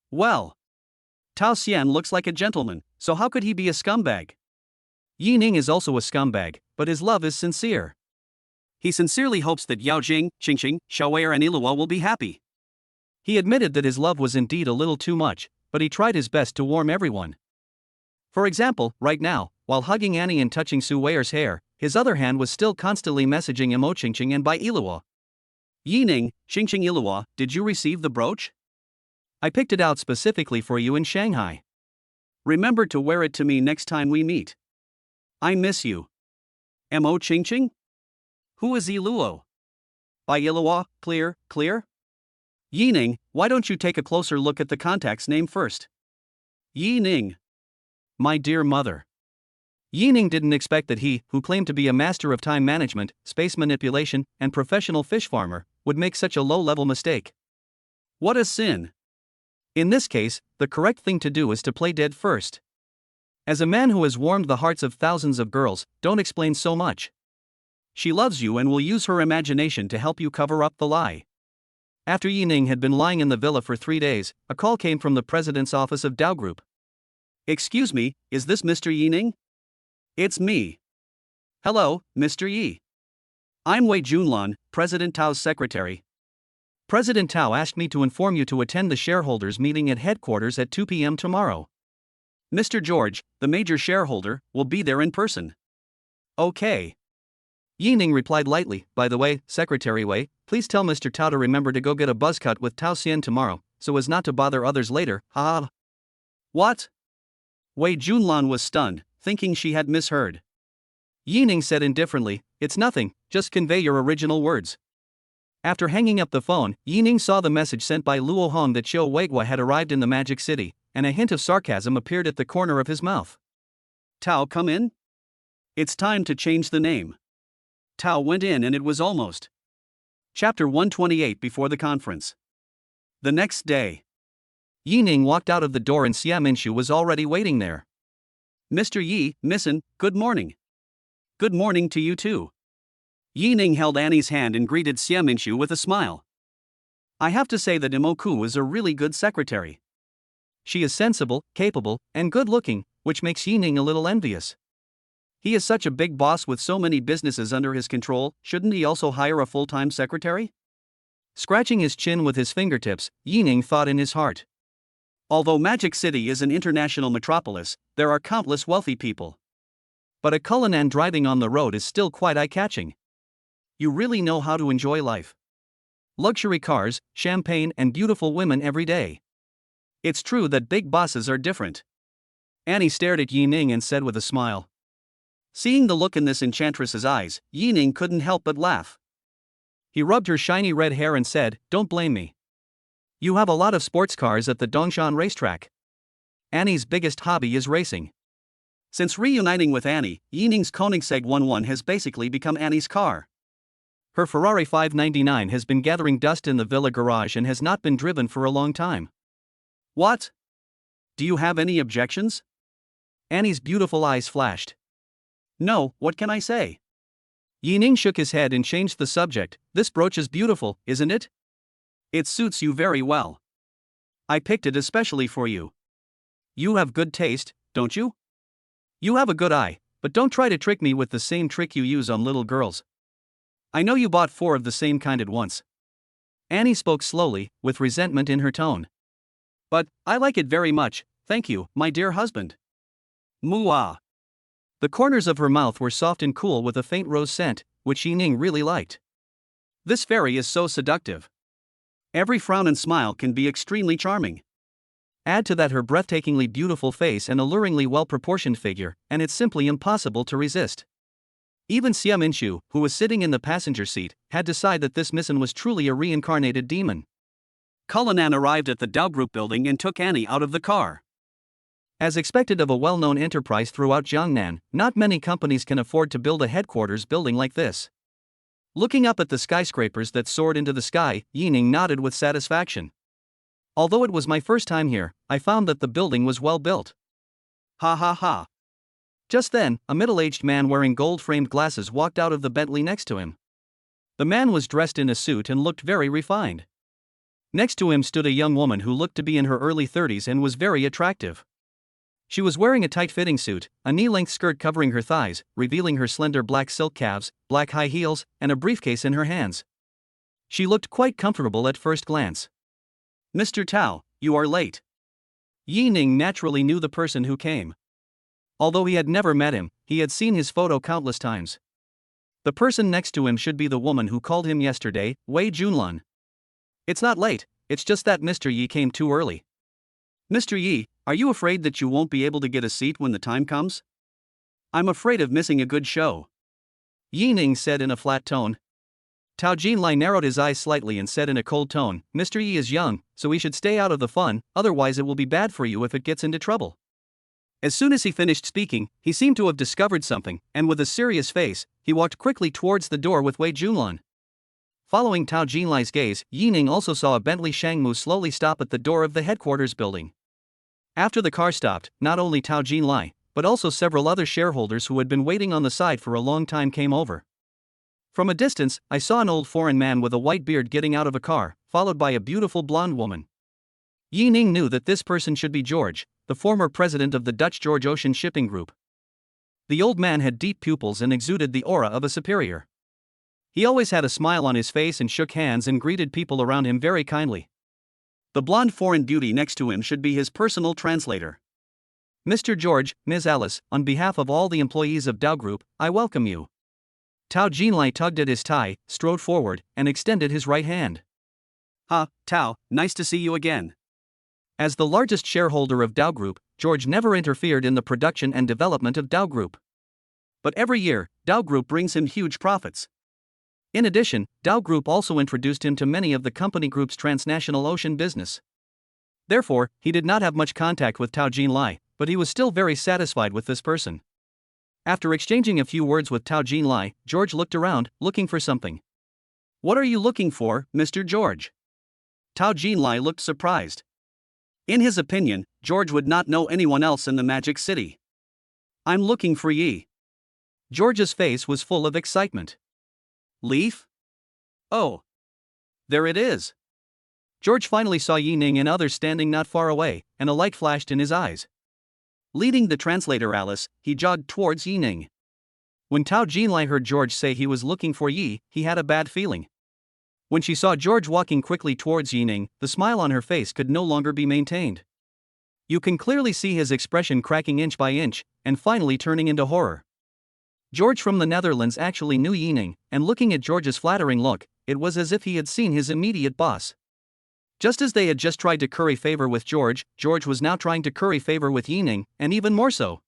Well, Tao Xian looks like a gentleman, so how could he be a scumbag? Yi Ning is also a scumbag, but his love is sincere. He sincerely hopes that Yao Jing, Qingqing, Xiaowei and Ilua will be happy. He admitted that his love was indeed a little too much, but he tried his best to warm everyone. For example, right now, while hugging Annie and touching Suile's hair, his other hand was still constantly messaging Imo Chingching and by Iluwa. Yining, Chingching Iluwa, did you receive the brooch? I picked it out specifically for you in Shanghai. Remember to wear it to me next time we meet. I miss you. Mo Chingching? Who is Iluo? By Iluwa, clear. Yining, why don't you take a closer look at the contact's name first? Yining. My dear mother. Yining didn't expect that he, who claimed to be a master of time management, space manipulation, and professional fish farmer, would make such a low-level mistake. What a sin. In this case, the correct thing to do is to play dead first. As a man who has warmed the hearts of thousands of girls, don't explain so much. She loves you and will use her imagination to help you cover up the lie. After Yining had been lying in the villa for 3 days, a call came from the president's office of Dow Group. Excuse me, is this Mr. Yining? It's me. Hello, Mr. Yi. I'm Wei Junlan, President Tao's secretary. President Tao asked me to inform you to attend the shareholders' meeting at headquarters at 2 p.m. tomorrow. Mr. George, the major shareholder, will be there in person. Okay. Yining replied lightly, by the way, Secretary Wei, please tell Mr. Tao to remember to go get a buzz cut with Tao Xian tomorrow, so as not to bother others later, haha. What? Wei Junlan was stunned, thinking she had misheard. Yining said indifferently, it's nothing, just convey your original words. After hanging up the phone, Yining saw the message sent by Luo Hong that Xiao Weigua had arrived in the Magic City, and a hint of sarcasm appeared at the corner of his mouth. Tao, come in? It's time to change the name. Tao went in and it was almost. Chapter 128 before the conference. The next day. Yining walked out of the door and Xia Minshu was already waiting there. Mr. Yi, Missin, good morning. Good morning to you too. Yining held Annie's hand and greeted Xia Minshu with a smile. I have to say that Imoku is a really good secretary. She is sensible, capable, and good-looking, which makes Yining a little envious. He is such a big boss with so many businesses under his control, shouldn't he also hire a full-time secretary? Scratching his chin with his fingertips, Yining thought in his heart. Although Magic City is an international metropolis, there are countless wealthy people. But a Cullinan driving on the road is still quite eye-catching. You really know how to enjoy life. Luxury cars, champagne, and beautiful women every day. It's true that big bosses are different. Annie stared at Yining and said with a smile. Seeing the look in this enchantress's eyes, Yining couldn't help but laugh. He rubbed her shiny red hair and said, don't blame me. You have a lot of sports cars at the Dongshan racetrack. Annie's biggest hobby is racing. Since reuniting with Annie, Yining's Koenigsegg 11 has basically become Annie's car. Her Ferrari 599 has been gathering dust in the villa garage and has not been driven for a long time. What? Do you have any objections? Annie's beautiful eyes flashed. No, what can I say? Yining shook his head and changed the subject. This brooch is beautiful, isn't it? It suits you very well. I picked it especially for you. You have good taste, don't you? You have a good eye, but don't try to trick me with the same trick you use on little girls. I know you bought 4 of the same kind at once. Annie spoke slowly, with resentment in her tone. But, I like it very much, thank you, my dear husband. Muah. The corners of her mouth were soft and cool with a faint rose scent, which Yining really liked. This fairy is so seductive. Every frown and smile can be extremely charming. Add to that her breathtakingly beautiful face and alluringly well-proportioned figure, and it's simply impossible to resist. Even Xia Minshu, who was sitting in the passenger seat, had to sigh that this Missin was truly a reincarnated demon. Cullinan arrived at the Dow Group building and took Annie out of the car. As expected of a well-known enterprise throughout Jiangnan, not many companies can afford to build a headquarters building like this. Looking up at the skyscrapers that soared into the sky, Yining nodded with satisfaction. Although it was my first time here, I found that the building was well built. Ha ha ha. Just then, a middle-aged man wearing gold-framed glasses walked out of the Bentley next to him. The man was dressed in a suit and looked very refined. Next to him stood a young woman who looked to be in her early 30s and was very attractive. She was wearing a tight-fitting suit, a knee-length skirt covering her thighs, revealing her slender black silk calves, black high heels, and a briefcase in her hands. She looked quite comfortable at first glance. Mr. Tao, you are late. Yining naturally knew the person who came. Although he had never met him, he had seen his photo countless times. The person next to him should be the woman who called him yesterday, Wei Junlun. It's not late, it's just that Mr. Yi came too early. Mr. Yi, are you afraid that you won't be able to get a seat when the time comes? I'm afraid of missing a good show. Yi Ning said in a flat tone. Tao Jinlai narrowed his eyes slightly and said in a cold tone, Mr. Yi is young, so he should stay out of the fun, otherwise it will be bad for you if it gets into trouble. As soon as he finished speaking, he seemed to have discovered something, and with a serious face, he walked quickly towards the door with Wei Junlun. Following Tao Jinlai's gaze, Yi Ning also saw a Bentley Shangmu slowly stop at the door of the headquarters building. After the car stopped, not only Tao Jinlai, but also several other shareholders who had been waiting on the side for a long time came over. From a distance, I saw an old foreign man with a white beard getting out of a car, followed by a beautiful blonde woman. Yi Ning knew that this person should be George, the former president of the Dutch George Ocean Shipping Group. The old man had deep pupils and exuded the aura of a superior. He always had a smile on his face and shook hands and greeted people around him very kindly. The blonde foreign beauty next to him should be his personal translator. Mr. George, Ms. Alice, on behalf of all the employees of Dow Group, I welcome you. Tao Jinlai tugged at his tie, strode forward, and extended his right hand. Tao, nice to see you again. As the largest shareholder of Dow Group, George never interfered in the production and development of Dow Group. But every year, Dow Group brings him huge profits. In addition, Dow Group also introduced him to many of the company group's transnational ocean business. Therefore, he did not have much contact with Tao Jinlai, but he was still very satisfied with this person. After exchanging a few words with Tao Jinlai, George looked around, looking for something. What are you looking for, Mr. George? Tao Jinlai looked surprised. In his opinion, George would not know anyone else in the Magic City. I'm looking for Yi. George's face was full of excitement. Leaf? Oh. There it is. George finally saw Yi Ning and others standing not far away, and a light flashed in his eyes. Leading the translator Alice, he jogged towards Yi Ning. When Tao Jinlai heard George say he was looking for Yi, he had a bad feeling. When she saw George walking quickly towards Yi Ning, the smile on her face could no longer be maintained. You can clearly see his expression cracking inch by inch, and finally turning into horror. George from the Netherlands actually knew Yi Ning, and looking at George's flattering look, it was as if he had seen his immediate boss. Just as they had just tried to curry favor with George, George was now trying to curry favor with Yi Ning, and even more so.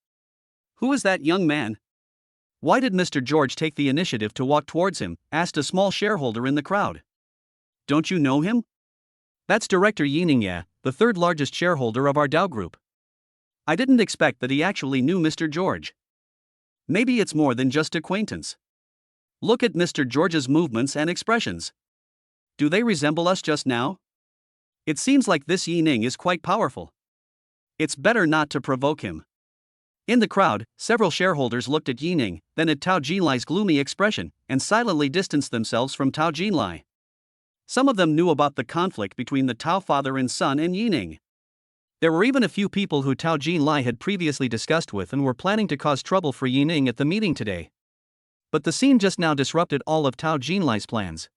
Who is that young man? Why did Mr. George take the initiative to walk towards him? Asked a small shareholder in the crowd. Don't you know him? That's Director Yi Ning, yeah, the third largest shareholder of our Dow Group. I didn't expect that he actually knew Mr. George. Maybe it's more than just acquaintance. Look at Mr. George's movements and expressions. Do they resemble us just now? It seems like this Yi Ning is quite powerful. It's better not to provoke him. In the crowd, several shareholders looked at Yi Ning, then at Tao Jinlai's gloomy expression, and silently distanced themselves from Tao Jinlai. Some of them knew about the conflict between the Tao father and son and Yi Ning. There were even a few people who Tao Jinlai had previously discussed with and were planning to cause trouble for Yi Ning at the meeting today. But the scene just now disrupted all of Tao Jinlai's plans.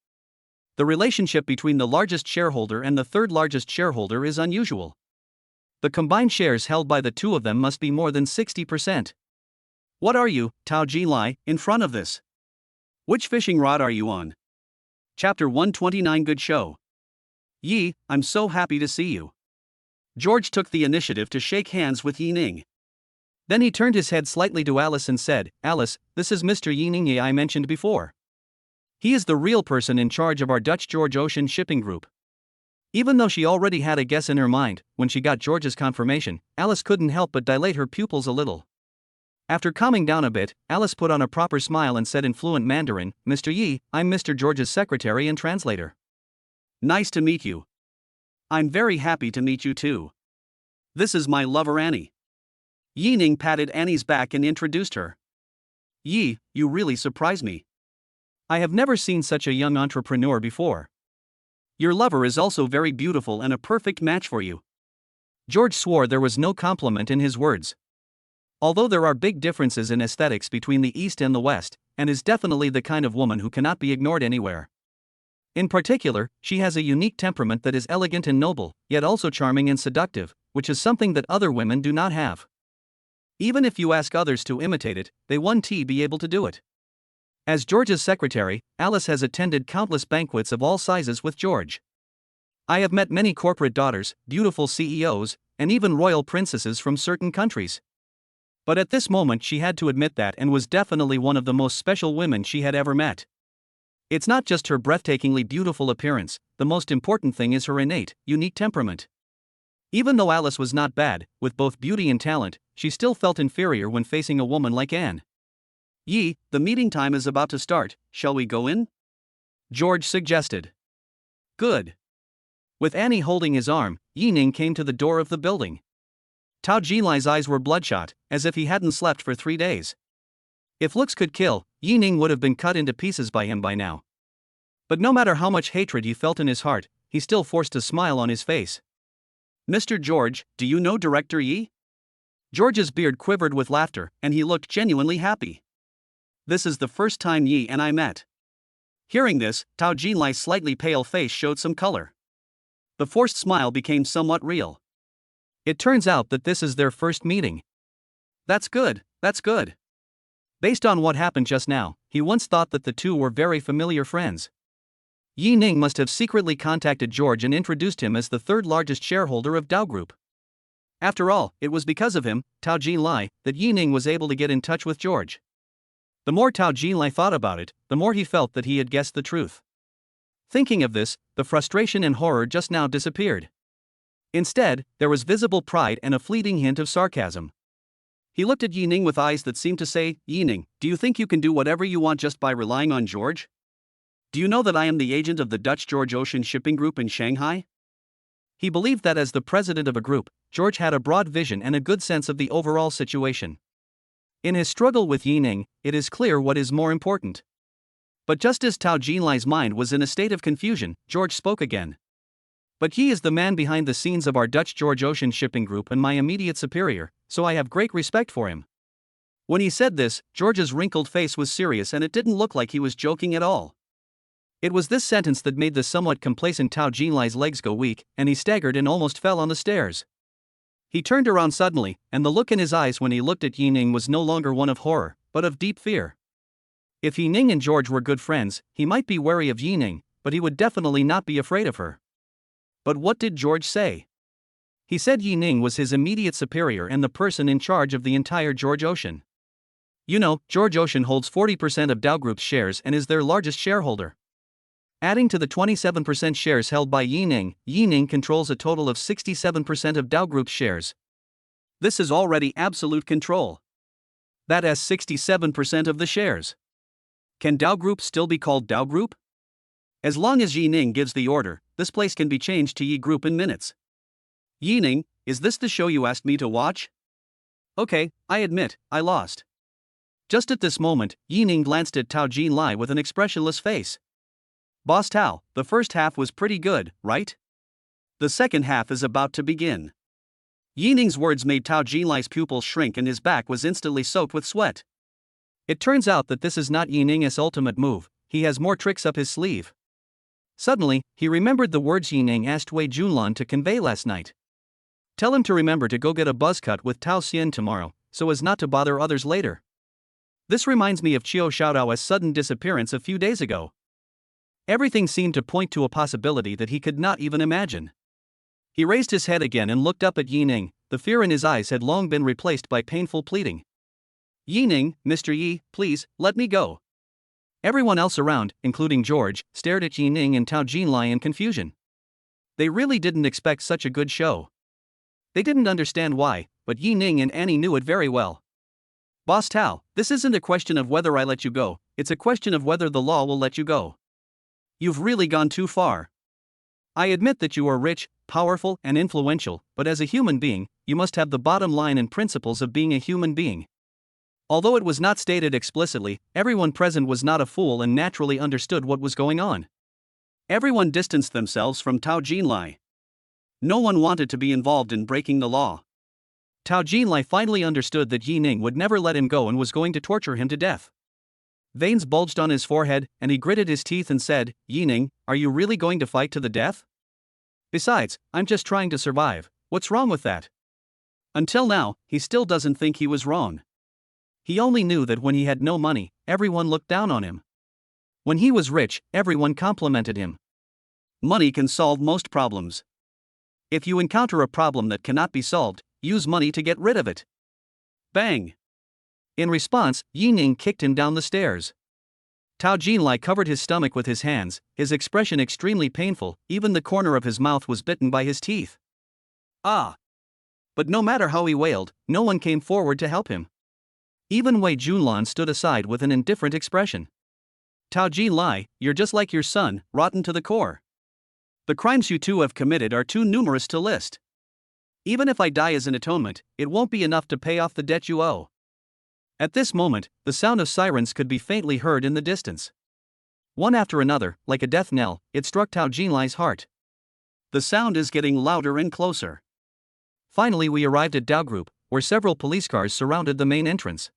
The relationship between the largest shareholder and the third largest shareholder is unusual. The combined shares held by the two of them must be more than 60%. What are you, Tao Jinlai, in front of this? Which fishing rod are you on? Chapter 129. Good show. Yi, I'm so happy to see you. George took the initiative to shake hands with Yi Ning. Then he turned his head slightly to Alice and said, Alice, this is Mr. Yi Ning I mentioned before. He is the real person in charge of our Dutch George Ocean Shipping Group. Even though she already had a guess in her mind, when she got George's confirmation, Alice couldn't help but dilate her pupils a little. After calming down a bit, Alice put on a proper smile and said in fluent Mandarin, Mr. Yi, I'm Mr. George's secretary and translator. Nice to meet you. I'm very happy to meet you too. This is my lover Annie. Yi Ning patted Annie's back and introduced her. Yi, you really surprise me. I have never seen such a young entrepreneur before. Your lover is also very beautiful and a perfect match for you. George swore there was no compliment in his words. Although there are big differences in aesthetics between the East and the West, and is definitely the kind of woman who cannot be ignored anywhere. In particular, she has a unique temperament that is elegant and noble, yet also charming and seductive, which is something that other women do not have. Even if you ask others to imitate it, they won't be able to do it. As George's secretary, Alice has attended countless banquets of all sizes with George. I have met many corporate daughters, beautiful CEOs, and even royal princesses from certain countries. But at this moment she had to admit that and was definitely one of the most special women she had ever met. It's not just her breathtakingly beautiful appearance, the most important thing is her innate, unique temperament. Even though Alice was not bad, with both beauty and talent, she still felt inferior when facing a woman like Anne. Yi, the meeting time is about to start, shall we go in? George suggested. Good. With Annie holding his arm, Yi Ning came to the door of the building. Tao Jinlai's eyes were bloodshot, as if he hadn't slept for 3 days. If looks could kill, Yi Ning would have been cut into pieces by him by now. But no matter how much hatred he felt in his heart, he still forced a smile on his face. Mr. George, do you know Director Yi? George's beard quivered with laughter, and he looked genuinely happy. This is the first time Yi and I met. Hearing this, Tao Jinlai's slightly pale face showed some color. The forced smile became somewhat real. It turns out that this is their first meeting. That's good, that's good. Based on what happened just now, he once thought that the two were very familiar friends. Yi Ning must have secretly contacted George and introduced him as the third largest shareholder of Dow Group. After all, it was because of him, Tao Jinlai, that Yi Ning was able to get in touch with George. The more Tao Jinlai thought about it, the more he felt that he had guessed the truth. Thinking of this, the frustration and horror just now disappeared. Instead, there was visible pride and a fleeting hint of sarcasm. He looked at Yi Ning with eyes that seemed to say, Yi Ning, do you think you can do whatever you want just by relying on George? Do you know that I am the agent of the Dutch George Ocean Shipping Group in Shanghai? He believed that as the president of a group, George had a broad vision and a good sense of the overall situation. In his struggle with Yi Ning, it is clear what is more important. But just as Tao Jinlai's mind was in a state of confusion, George spoke again. But he is the man behind the scenes of our Dutch George Ocean Shipping Group and my immediate superior, so I have great respect for him. When he said this, George's wrinkled face was serious and it didn't look like he was joking at all. It was this sentence that made the somewhat complacent Tao Jinlai's legs go weak, and he staggered and almost fell on the stairs. He turned around suddenly, and the look in his eyes when he looked at Yi Ning was no longer one of horror, but of deep fear. If Yi Ning and George were good friends, he might be wary of Yi Ning, but he would definitely not be afraid of her. But what did George say? He said Yi Ning was his immediate superior and the person in charge of the entire George Ocean. You know, George Ocean holds 40% of Dow Group's shares and is their largest shareholder. Adding to the 27% shares held by Yi Ning controls a total of 67% of Dow Group's shares. This is already absolute control. That is 67% of the shares. Can Dow Group still be called Dow Group? As long as Yi Ning gives the order, this place can be changed to Yi Group in minutes. Yi Ning, is this the show you asked me to watch? Okay, I admit, I lost. Just at this moment, Yi Ning glanced at Tao Jinlai with an expressionless face. Boss Tao, the first half was pretty good, right? The second half is about to begin. Yi Ning's words made Tao Jinlai's pupils shrink and his back was instantly soaked with sweat. It turns out that this is not Yi Ning's ultimate move, he has more tricks up his sleeve. Suddenly, he remembered the words Yi Ning asked Wei Junlan to convey last night. Tell him to remember to go get a buzz cut with Tao Xian tomorrow, so as not to bother others later. This reminds me of Qiu Xiaodao's sudden disappearance a few days ago. Everything seemed to point to a possibility that he could not even imagine. He raised his head again and looked up at Yi Ning. The fear in his eyes had long been replaced by painful pleading. Yi Ning, Mr. Yi, please, let me go. Everyone else around, including George, stared at Yi Ning and Tao Jinlai in confusion. They really didn't expect such a good show. They didn't understand why, but Yi Ning and Annie knew it very well. Boss Tao, this isn't a question of whether I let you go, it's a question of whether the law will let you go. You've really gone too far. I admit that you are rich, powerful, and influential, but as a human being, you must have the bottom line and principles of being a human being. Although it was not stated explicitly, everyone present was not a fool and naturally understood what was going on. Everyone distanced themselves from Tao Jinlai. No one wanted to be involved in breaking the law. Tao Jinlai finally understood that Yi Ning would never let him go and was going to torture him to death. Veins bulged on his forehead, and he gritted his teeth and said, Yi Ning, are you really going to fight to the death? Besides, I'm just trying to survive, what's wrong with that? Until now, he still doesn't think he was wrong. He only knew that when he had no money, everyone looked down on him. When he was rich, everyone complimented him. Money can solve most problems. If you encounter a problem that cannot be solved, use money to get rid of it. Bang! In response, Yi Ning kicked him down the stairs. Tao Jinlai covered his stomach with his hands, his expression extremely painful, even the corner of his mouth was bitten by his teeth. Ah! But no matter how he wailed, no one came forward to help him. Even Wei Junlan stood aside with an indifferent expression. Tao Jinlai, you're just like your son, rotten to the core. The crimes you two have committed are too numerous to list. Even if I die as an atonement, it won't be enough to pay off the debt you owe. At this moment, the sound of sirens could be faintly heard in the distance. One after another, like a death knell, it struck Tao Jinlai's heart. The sound is getting louder and closer. Finally, we arrived at Dao Group, where several police cars surrounded the main entrance.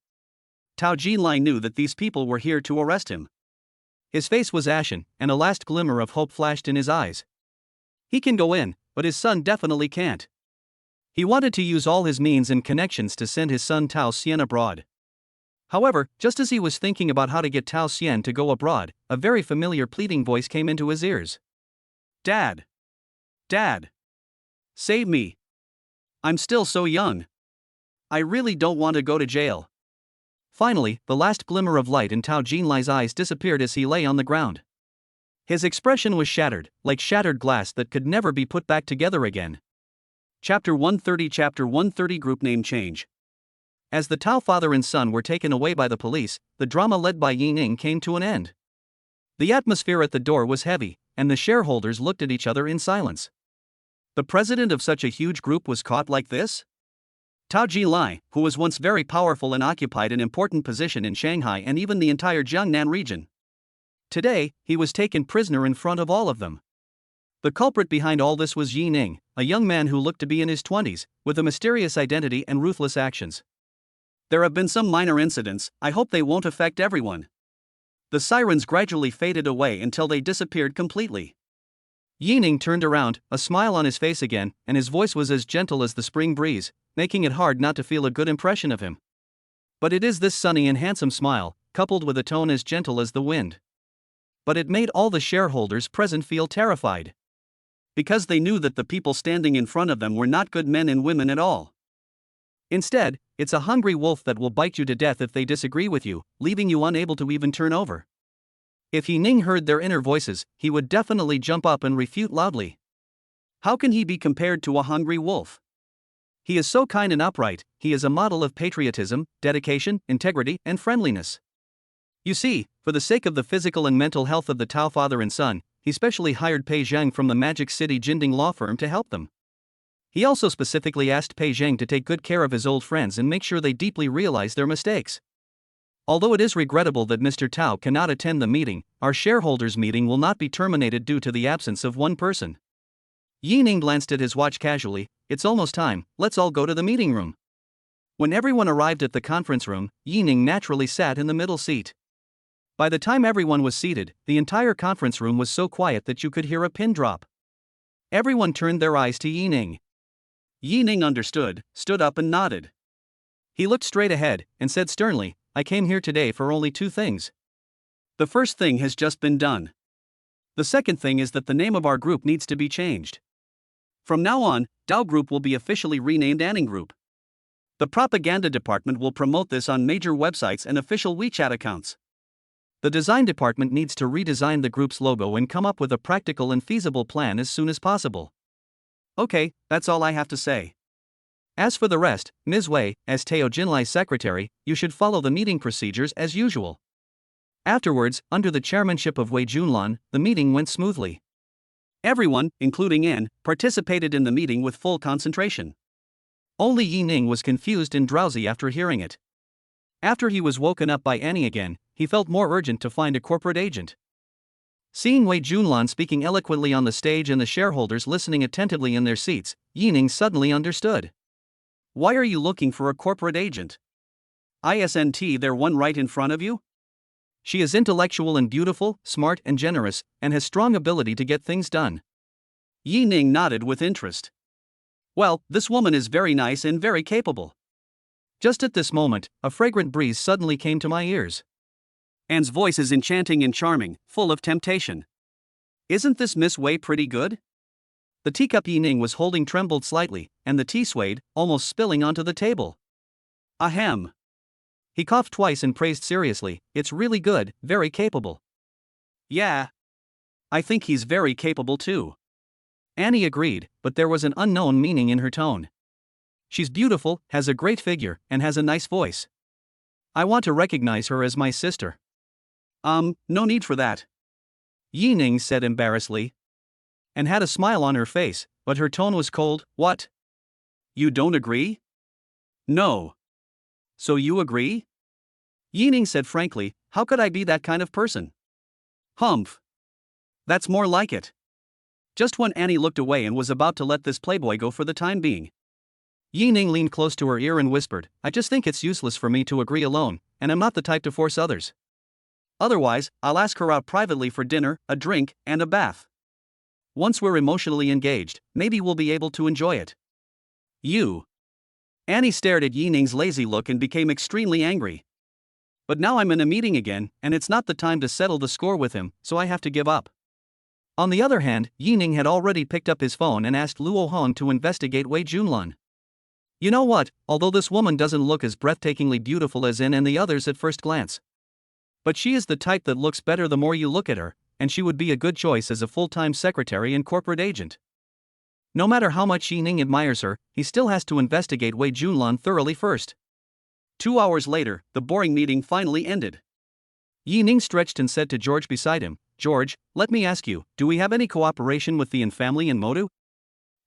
Tao Jinlai knew that these people were here to arrest him. His face was ashen, and a last glimmer of hope flashed in his eyes. He can go in, but his son definitely can't. He wanted to use all his means and connections to send his son Tao Xian abroad. However, just as he was thinking about how to get Tao Xian to go abroad, a very familiar pleading voice came into his ears. Dad! Dad! Save me! I'm still so young. I really don't want to go to jail. Finally, the last glimmer of light in Tao Jinlai's eyes disappeared as he lay on the ground. His expression was shattered, like shattered glass that could never be put back together again. Chapter 130 Group Name Change. As the Tao father and son were taken away by the police, the drama led by Yi Ning came to an end. The atmosphere at the door was heavy, and the shareholders looked at each other in silence. The president of such a huge group was caught like this? Tao Jinlai, who was once very powerful and occupied an important position in Shanghai and even the entire Jiangnan region. Today, he was taken prisoner in front of all of them. The culprit behind all this was Yi Ning, a young man who looked to be in his 20s, with a mysterious identity and ruthless actions. There have been some minor incidents, I hope they won't affect everyone. The sirens gradually faded away until they disappeared completely. Yi Ning turned around, a smile on his face again, and his voice was as gentle as the spring breeze, making it hard not to feel a good impression of him. But it is this sunny and handsome smile, coupled with a tone as gentle as the wind. But it made all the shareholders present feel terrified. Because they knew that the people standing in front of them were not good men and women at all. Instead, it's a hungry wolf that will bite you to death if they disagree with you, leaving you unable to even turn over. If Yi Ning heard their inner voices, he would definitely jump up and refute loudly. How can he be compared to a hungry wolf? He is so kind and upright, he is a model of patriotism, dedication, integrity, and friendliness. You see, for the sake of the physical and mental health of the Tao father and son, he specially hired Pei Zheng from the Magic City Jinding law firm to help them. He also specifically asked Pei Zheng to take good care of his old friends and make sure they deeply realize their mistakes. Although it is regrettable that Mr. Tao cannot attend the meeting, our shareholders' meeting will not be terminated due to the absence of one person. Yi Ning glanced at his watch casually. It's almost time, let's all go to the meeting room. When everyone arrived at the conference room, Yi Ning naturally sat in the middle seat. By the time everyone was seated, the entire conference room was so quiet that you could hear a pin drop. Everyone turned their eyes to Yi Ning. Yi Ning understood, stood up and nodded. He looked straight ahead, and said sternly, I came here today for only two things. The first thing has just been done. The second thing is that the name of our group needs to be changed. From now on, Dao Group will be officially renamed Anning Group. The propaganda department will promote this on major websites and official WeChat accounts. The design department needs to redesign the group's logo and come up with a practical and feasible plan as soon as possible. Okay, that's all I have to say. As for the rest, Ms. Wei, as Tao Jinlai's secretary, you should follow the meeting procedures as usual. Afterwards, under the chairmanship of Wei Junlan, the meeting went smoothly. Everyone, including Anne, participated in the meeting with full concentration. Only Yi Ning was confused and drowsy after hearing it. After he was woken up by Annie again, he felt more urgent to find a corporate agent. Seeing Wei Junlan speaking eloquently on the stage and the shareholders listening attentively in their seats, Yi Ning suddenly understood. Why are you looking for a corporate agent? Isn't there one right in front of you? She is intellectual and beautiful, smart and generous, and has strong ability to get things done. Yi Ning nodded with interest. Well, this woman is very nice and very capable. Just at this moment, a fragrant breeze suddenly came to my ears. Anne's voice is enchanting and charming, full of temptation. Isn't this Miss Wei pretty good? The teacup Yi Ning was holding trembled slightly, and the tea swayed, almost spilling onto the table. Ahem. He coughed twice and praised seriously, "It's really good, very capable." Yeah. I think he's very capable too. Annie agreed, but there was an unknown meaning in her tone. "She's beautiful, has a great figure, and has a nice voice. I want to recognize her as my sister." No need for that," Yi Ning said embarrassedly, and had a smile on her face, but her tone was cold. "What? You don't agree?" "No." "So you agree?" Yi Ning said frankly, "How could I be that kind of person?" "Humph. That's more like it." Just when Annie looked away and was about to let this playboy go for the time being, Yi Ning leaned close to her ear and whispered, "I just think it's useless for me to agree alone, and I'm not the type to force others. Otherwise, I'll ask her out privately for dinner, a drink, and a bath. Once we're emotionally engaged, maybe we'll be able to enjoy it." "You." Annie stared at Yi Ning's lazy look and became extremely angry. "But now I'm in a meeting again, and it's not the time to settle the score with him, so I have to give up." On the other hand, Yi Ning had already picked up his phone and asked Luo Hong to investigate Wei Junlan. "You know what, although this woman doesn't look as breathtakingly beautiful as In and the others at first glance, but she is the type that looks better the more you look at her, and she would be a good choice as a full-time secretary and corporate agent." No matter how much Yi Ning admires her, he still has to investigate Wei Junlan thoroughly first. 2 hours later, the boring meeting finally ended. Yi Ning stretched and said to George beside him, "George, let me ask you, do we have any cooperation with the Yin family in Modu?"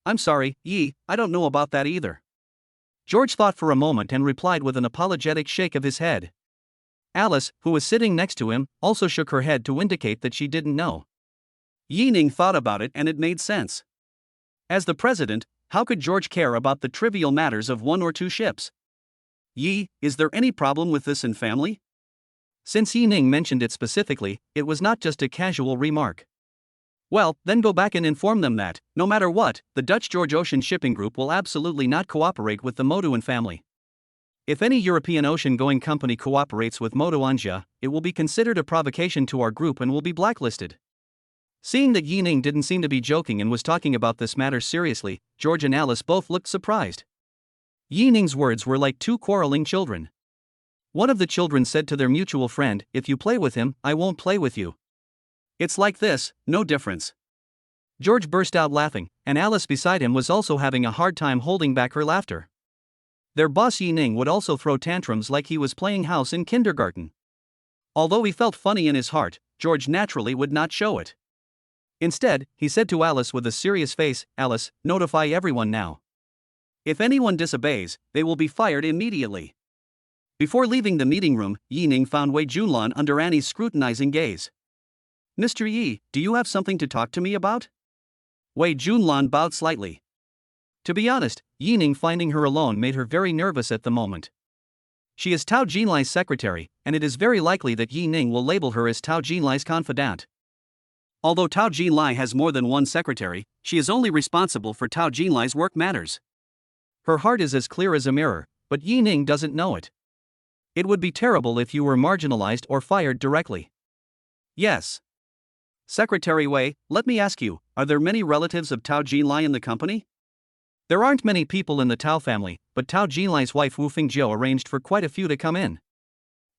"I'm sorry, Yi, I don't know about that either." George thought for a moment and replied with an apologetic shake of his head. Alice, who was sitting next to him, also shook her head to indicate that she didn't know. Yi Ning thought about it and it made sense. As the president, how could George care about the trivial matters of 1 or 2 ships? "Yi, is there any problem with this in family?" Since Yi Ning mentioned it specifically, it was not just a casual remark. "Well, then go back and inform them that, no matter what, the Dutch George Ocean Shipping Group will absolutely not cooperate with the Moduan family. If any European ocean-going company cooperates with Moduanja, it will be considered a provocation to our group and will be blacklisted." Seeing that Yi Ning didn't seem to be joking and was talking about this matter seriously, George and Alice both looked surprised. Yi Ning's words were like 2 quarreling children. One of the children said to their mutual friend, "If you play with him, I won't play with you." "It's like this, no difference." George burst out laughing, and Alice beside him was also having a hard time holding back her laughter. Their boss Yi Ning would also throw tantrums like he was playing house in kindergarten. Although he felt funny in his heart, George naturally would not show it. Instead, he said to Alice with a serious face, "Alice, notify everyone now. If anyone disobeys, they will be fired immediately." Before leaving the meeting room, Yi Ning found Wei Junlan under Annie's scrutinizing gaze. "Mr. Yi, do you have something to talk to me about?" Wei Junlan bowed slightly. To be honest, Yi Ning finding her alone made her very nervous at the moment. She is Tao Jinlai's secretary, and it is very likely that Yi Ning will label her as Tao Jinlai's confidant. Although Tao Jinlai has more than one secretary, she is only responsible for Tao Jinlai's work matters. Her heart is as clear as a mirror, but Yi Ning doesn't know it. It would be terrible if you were marginalized or fired directly. "Yes. Secretary Wei, let me ask you, are there many relatives of Tao Jinlai in the company?" There aren't many people in the Tao family, but Tao Jinlai's wife Wu Fingjiu arranged for quite a few to come in.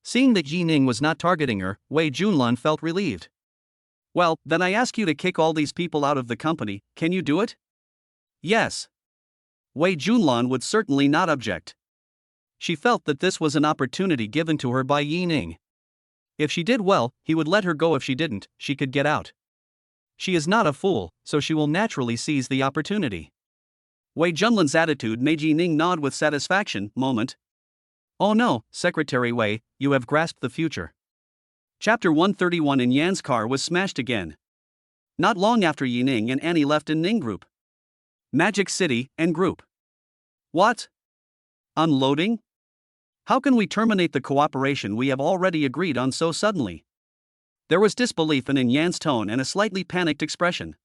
Seeing that Yi Ning was not targeting her, Wei Junlan felt relieved. "Well, then I ask you to kick all these people out of the company, can you do it?" "Yes." Wei Junlan would certainly not object. She felt that this was an opportunity given to her by Yi Ning. If she did well, he would let her go. If she didn't, she could get out. She is not a fool, so she will naturally seize the opportunity. Wei Junlan's attitude made Yi Ning nod with satisfaction. "Oh no, Secretary Wei, you have grasped the future." Chapter 131. In Yan's car was smashed again. Not long after Yi Ning and Annie left in Ning Group. Magic City and Group. What? Unloading? How can we terminate the cooperation we have already agreed on so suddenly? There was disbelief in Yan's tone and a slightly panicked expression.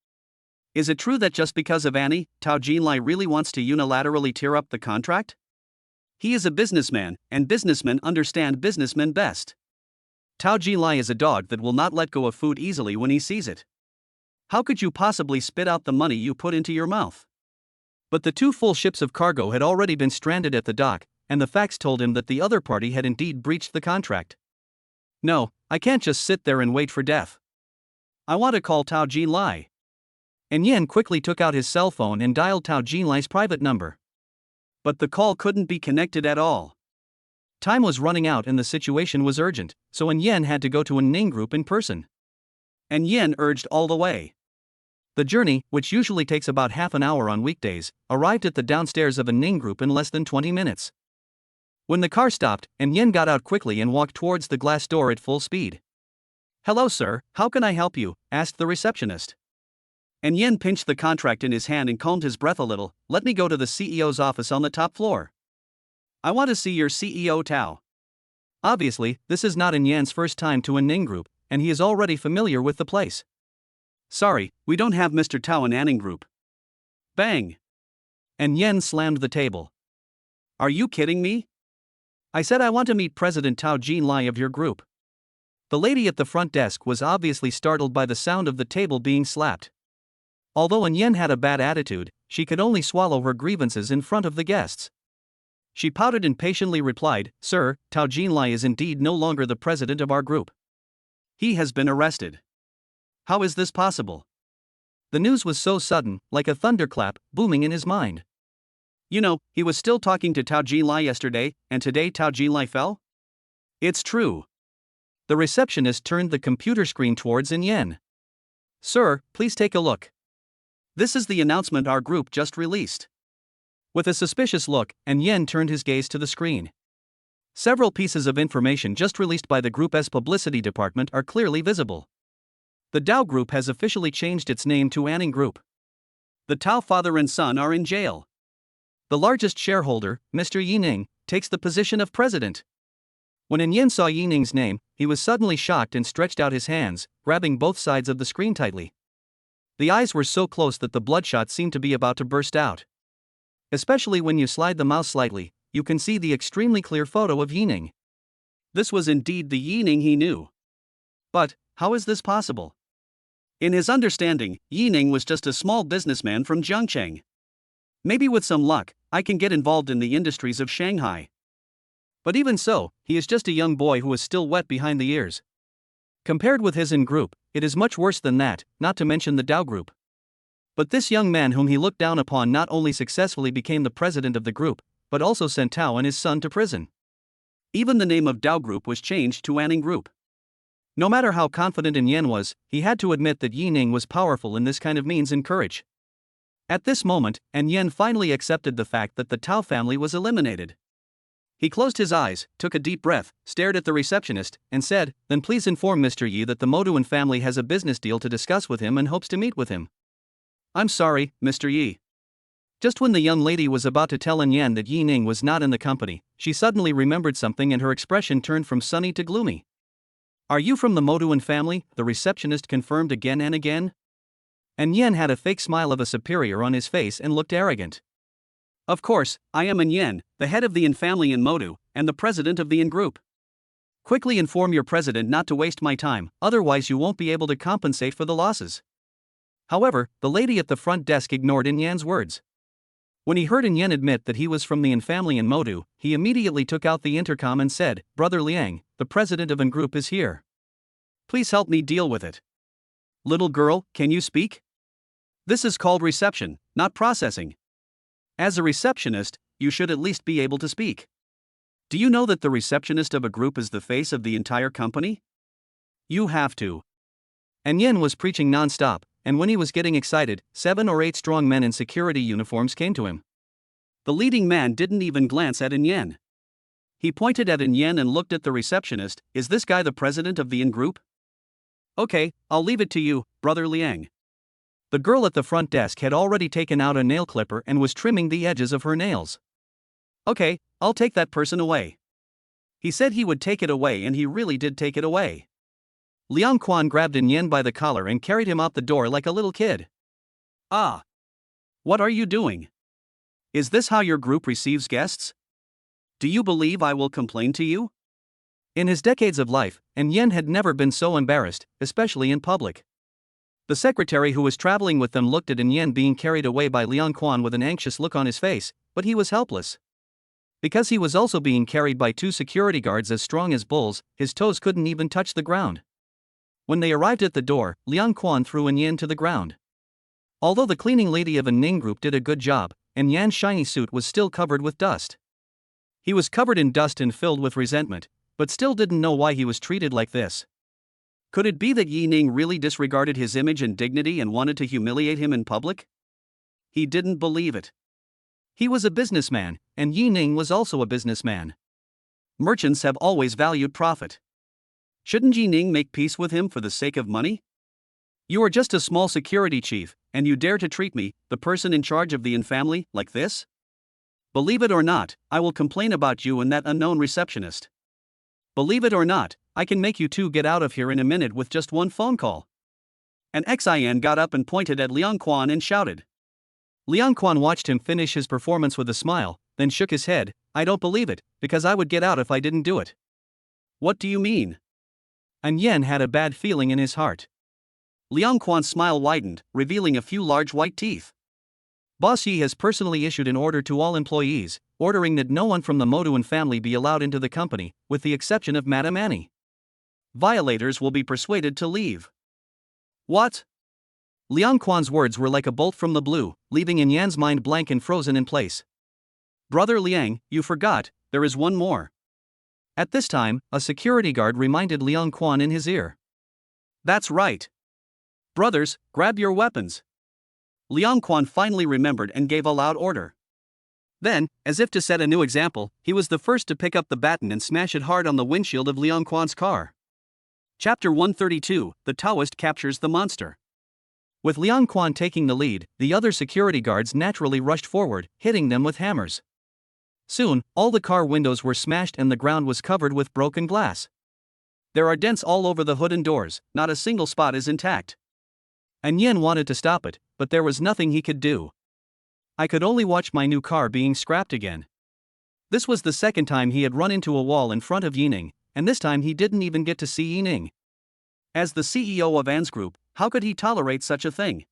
Is it true that just because of Annie, Tao Jinlai really wants to unilaterally tear up the contract? He is a businessman, and businessmen understand businessmen best. Tao Jinlai is a dog that will not let go of food easily when he sees it. How could you possibly spit out the money you put into your mouth? But the 2 full ships of cargo had already been stranded at the dock, and the facts told him that the other party had indeed breached the contract. No, I can't just sit there and wait for death. I want to call Tao Jinlai. And Yen quickly took out his cell phone and dialed Tao Jinlai's private number. But the call couldn't be connected at all. Time was running out and the situation was urgent, so Yen had to go to Ning Group in person. And Yen urged all the way. The journey, which usually takes about half an hour on weekdays, arrived at the downstairs of Ning Group in less than 20 minutes. When the car stopped, Yen got out quickly and walked towards the glass door at full speed. "Hello sir, how can I help you?" asked the receptionist. Yen pinched the contract in his hand and calmed his breath a little. "Let me go to the CEO's office on the top floor. I want to see your CEO Tao." Obviously, this is not Yen's first time to Ning Group, and he is already familiar with the place. "Sorry, we don't have Mr. Tao in Ning Group." Bang! Yen slammed the table. "Are you kidding me? I said I want to meet President Tao Jinlai of your group." The lady at the front desk was obviously startled by the sound of the table being slapped. Although Yen had a bad attitude, she could only swallow her grievances in front of the guests. She pouted and patiently replied, "Sir, Tao Jinlai is indeed no longer the president of our group. He has been arrested." How is this possible? The news was so sudden, like a thunderclap, booming in his mind. You know, he was still talking to Tao Jinlai yesterday, and today Tao Jinlai fell? It's true. The receptionist turned the computer screen towards Yen. "Sir, please take a look. This is the announcement our group just released." With a suspicious look, Yen turned his gaze to the screen. Several pieces of information just released by the group's publicity department are clearly visible. The Tao Group has officially changed its name to Anning Group. The Tao father and son are in jail. The largest shareholder, Mr. Yining, takes the position of president. When Yen saw Yining's name, he was suddenly shocked and stretched out his hands, grabbing both sides of the screen tightly. The eyes were so close that the bloodshot seemed to be about to burst out. Especially when you slide the mouse slightly, you can see the extremely clear photo of Yining. This was indeed the Yining he knew. But, how is this possible? In his understanding, Yining was just a small businessman from Zhongcheng. Maybe with some luck, I can get involved in the industries of Shanghai. But even so, he is just a young boy who is still wet behind the ears. Compared with his group, it is much worse than that, not to mention the Tao Group. But this young man whom he looked down upon not only successfully became the president of the group, but also sent Tao and his son to prison. Even the name of Tao Group was changed to Anning Group. No matter how confident Yen was, he had to admit that Yining was powerful in this kind of means and courage. At this moment, Yen finally accepted the fact that the Tao family was eliminated. He closed his eyes, took a deep breath, stared at the receptionist, and said, "Then please inform Mr. Yi that the Moduan family has a business deal to discuss with him and hopes to meet with him." "I'm sorry, Mr. Yi." Just when the young lady was about to tell Yen that Yining was not in the company, she suddenly remembered something and her expression turned from sunny to gloomy. "Are you from the Moduan family?" the receptionist confirmed again and again. Yen had a fake smile of a superior on his face and looked arrogant. "Of course, I am Yen, the head of the Yin family in Modu, and the president of the Yin group. Quickly inform your president not to waste my time, otherwise you won't be able to compensate for the losses." However, the lady at the front desk ignored Yen's words. When he heard Yen admit that he was from the Yin family in Modu, he immediately took out the intercom and said, "Brother Liang, the president of Yin group is here. Please help me deal with it." "Little girl, can you speak? This is called reception, not processing. As a receptionist, you should at least be able to speak. Do you know that the receptionist of a group is the face of the entire company? You have to." Yen was preaching non-stop, and when he was getting excited, 7 or 8 strong men in security uniforms came to him. The leading man didn't even glance at Yen. He pointed at Yen and looked at the receptionist. "Is this guy the president of the Yin group?" "Okay, I'll leave it to you, Brother Liang." The girl at the front desk had already taken out a nail clipper and was trimming the edges of her nails. "Okay, I'll take that person away." He said he would take it away and he really did take it away. Liang Quan grabbed Yen by the collar and carried him out the door like a little kid. Ah! What are you doing? Is this how your group receives guests? Do you believe I will complain to you? In his decades of life, Yen had never been so embarrassed, especially in public. The secretary who was traveling with them looked at Yen being carried away by Liang Quan with an anxious look on his face, but he was helpless. Because he was also being carried by two security guards as strong as bulls, his toes couldn't even touch the ground. When they arrived at the door, Liang Quan threw Yen to the ground. Although the cleaning lady of Ning group did a good job, Yan's shiny suit was still covered with dust. He was covered in dust and filled with resentment, but still didn't know why he was treated like this. Could it be that Yi Ning really disregarded his image and dignity and wanted to humiliate him in public? He didn't believe it. He was a businessman, and Yi Ning was also a businessman. Merchants have always valued profit. Shouldn't Yi Ning make peace with him for the sake of money? You are just a small security chief, and you dare to treat me, the person in charge of the Yin family, like this? Believe it or not, I will complain about you and that unknown receptionist. Believe it or not, I can make you two get out of here in a minute with just one phone call. An Xin got up and pointed at Liang Quan and shouted. Liang Quan watched him finish his performance with a smile, then shook his head. I don't believe it, because I would get out if I didn't do it. What do you mean? Yen had a bad feeling in his heart. Liang Quan's smile widened, revealing a few large white teeth. Boss Yi has personally issued an order to all employees, ordering that no one from the Moduan family be allowed into the company, with the exception of Madame Annie. Violators will be persuaded to leave. What? Liang Quan's words were like a bolt from the blue, leaving Yan's mind blank and frozen in place. Brother Liang, you forgot, there is one more. At this time, a security guard reminded Liang Quan in his ear. That's right. Brothers, grab your weapons. Liang Quan finally remembered and gave a loud order. Then, as if to set a new example, he was the first to pick up the baton and smash it hard on the windshield of Liang Quan's car. Chapter 132, The Taoist Captures the Monster. With Liang Quan taking the lead, the other security guards naturally rushed forward, hitting them with hammers. Soon, all the car windows were smashed and the ground was covered with broken glass. There are dents all over the hood and doors, not a single spot is intact. Yen wanted to stop it, but there was nothing he could do. I could only watch my new car being scrapped again. This was the second time he had run into a wall in front of Yi Ning, and this time he didn't even get to see Yi Ning. As the CEO of An's group, how could he tolerate such a thing?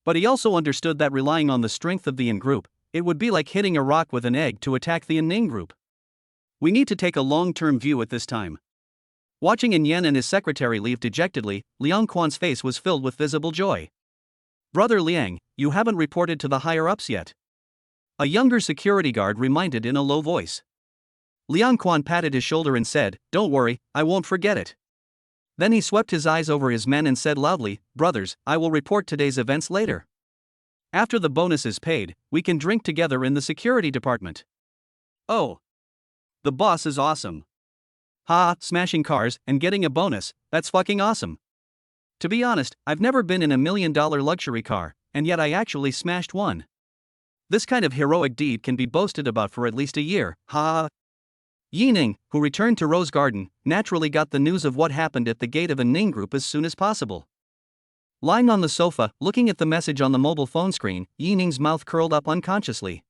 But he also understood that relying on the strength of the Yin group, it would be like hitting a rock with an egg to attack the Ning group. We need to take a long-term view at this time. Watching Yen and his secretary leave dejectedly, Liang Quan's face was filled with visible joy. Brother Liang, you haven't reported to the higher-ups yet. A younger security guard reminded in a low voice. Liang Quan patted his shoulder and said, Don't worry, I won't forget it. Then he swept his eyes over his men and said loudly, Brothers, I will report today's events later. After the bonus is paid, we can drink together in the security department. Oh. The boss is awesome. Ha, smashing cars and getting a bonus, that's fucking awesome. To be honest, I've never been in $1 million luxury car, and yet I actually smashed one. This kind of heroic deed can be boasted about for at least a year, ha. Yi Ning, who returned to Rose Garden, naturally got the news of what happened at the gate of a Ning group as soon as possible. Lying on the sofa, looking at the message on the mobile phone screen, Yi Ning's mouth curled up unconsciously.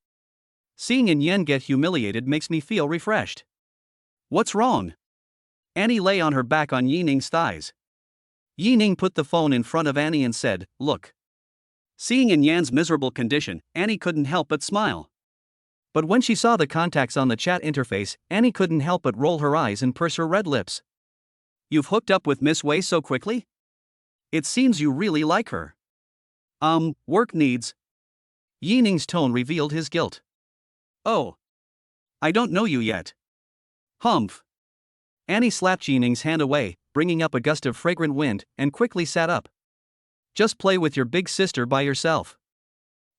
Seeing Yen get humiliated makes me feel refreshed. What's wrong? Annie lay on her back on Yi Ning's thighs. Yi Ning put the phone in front of Annie and said, Look. Seeing Yan's miserable condition, Annie couldn't help but smile. But when she saw the contacts on the chat interface, Annie couldn't help but roll her eyes and purse her red lips. You've hooked up with Miss Wei so quickly? It seems you really like her. Work needs. Yi Ning's tone revealed his guilt. Oh. I don't know you yet. Humph. Annie slapped Yi Ning's hand away, bringing up a gust of fragrant wind, and quickly sat up. Just play with your big sister by yourself.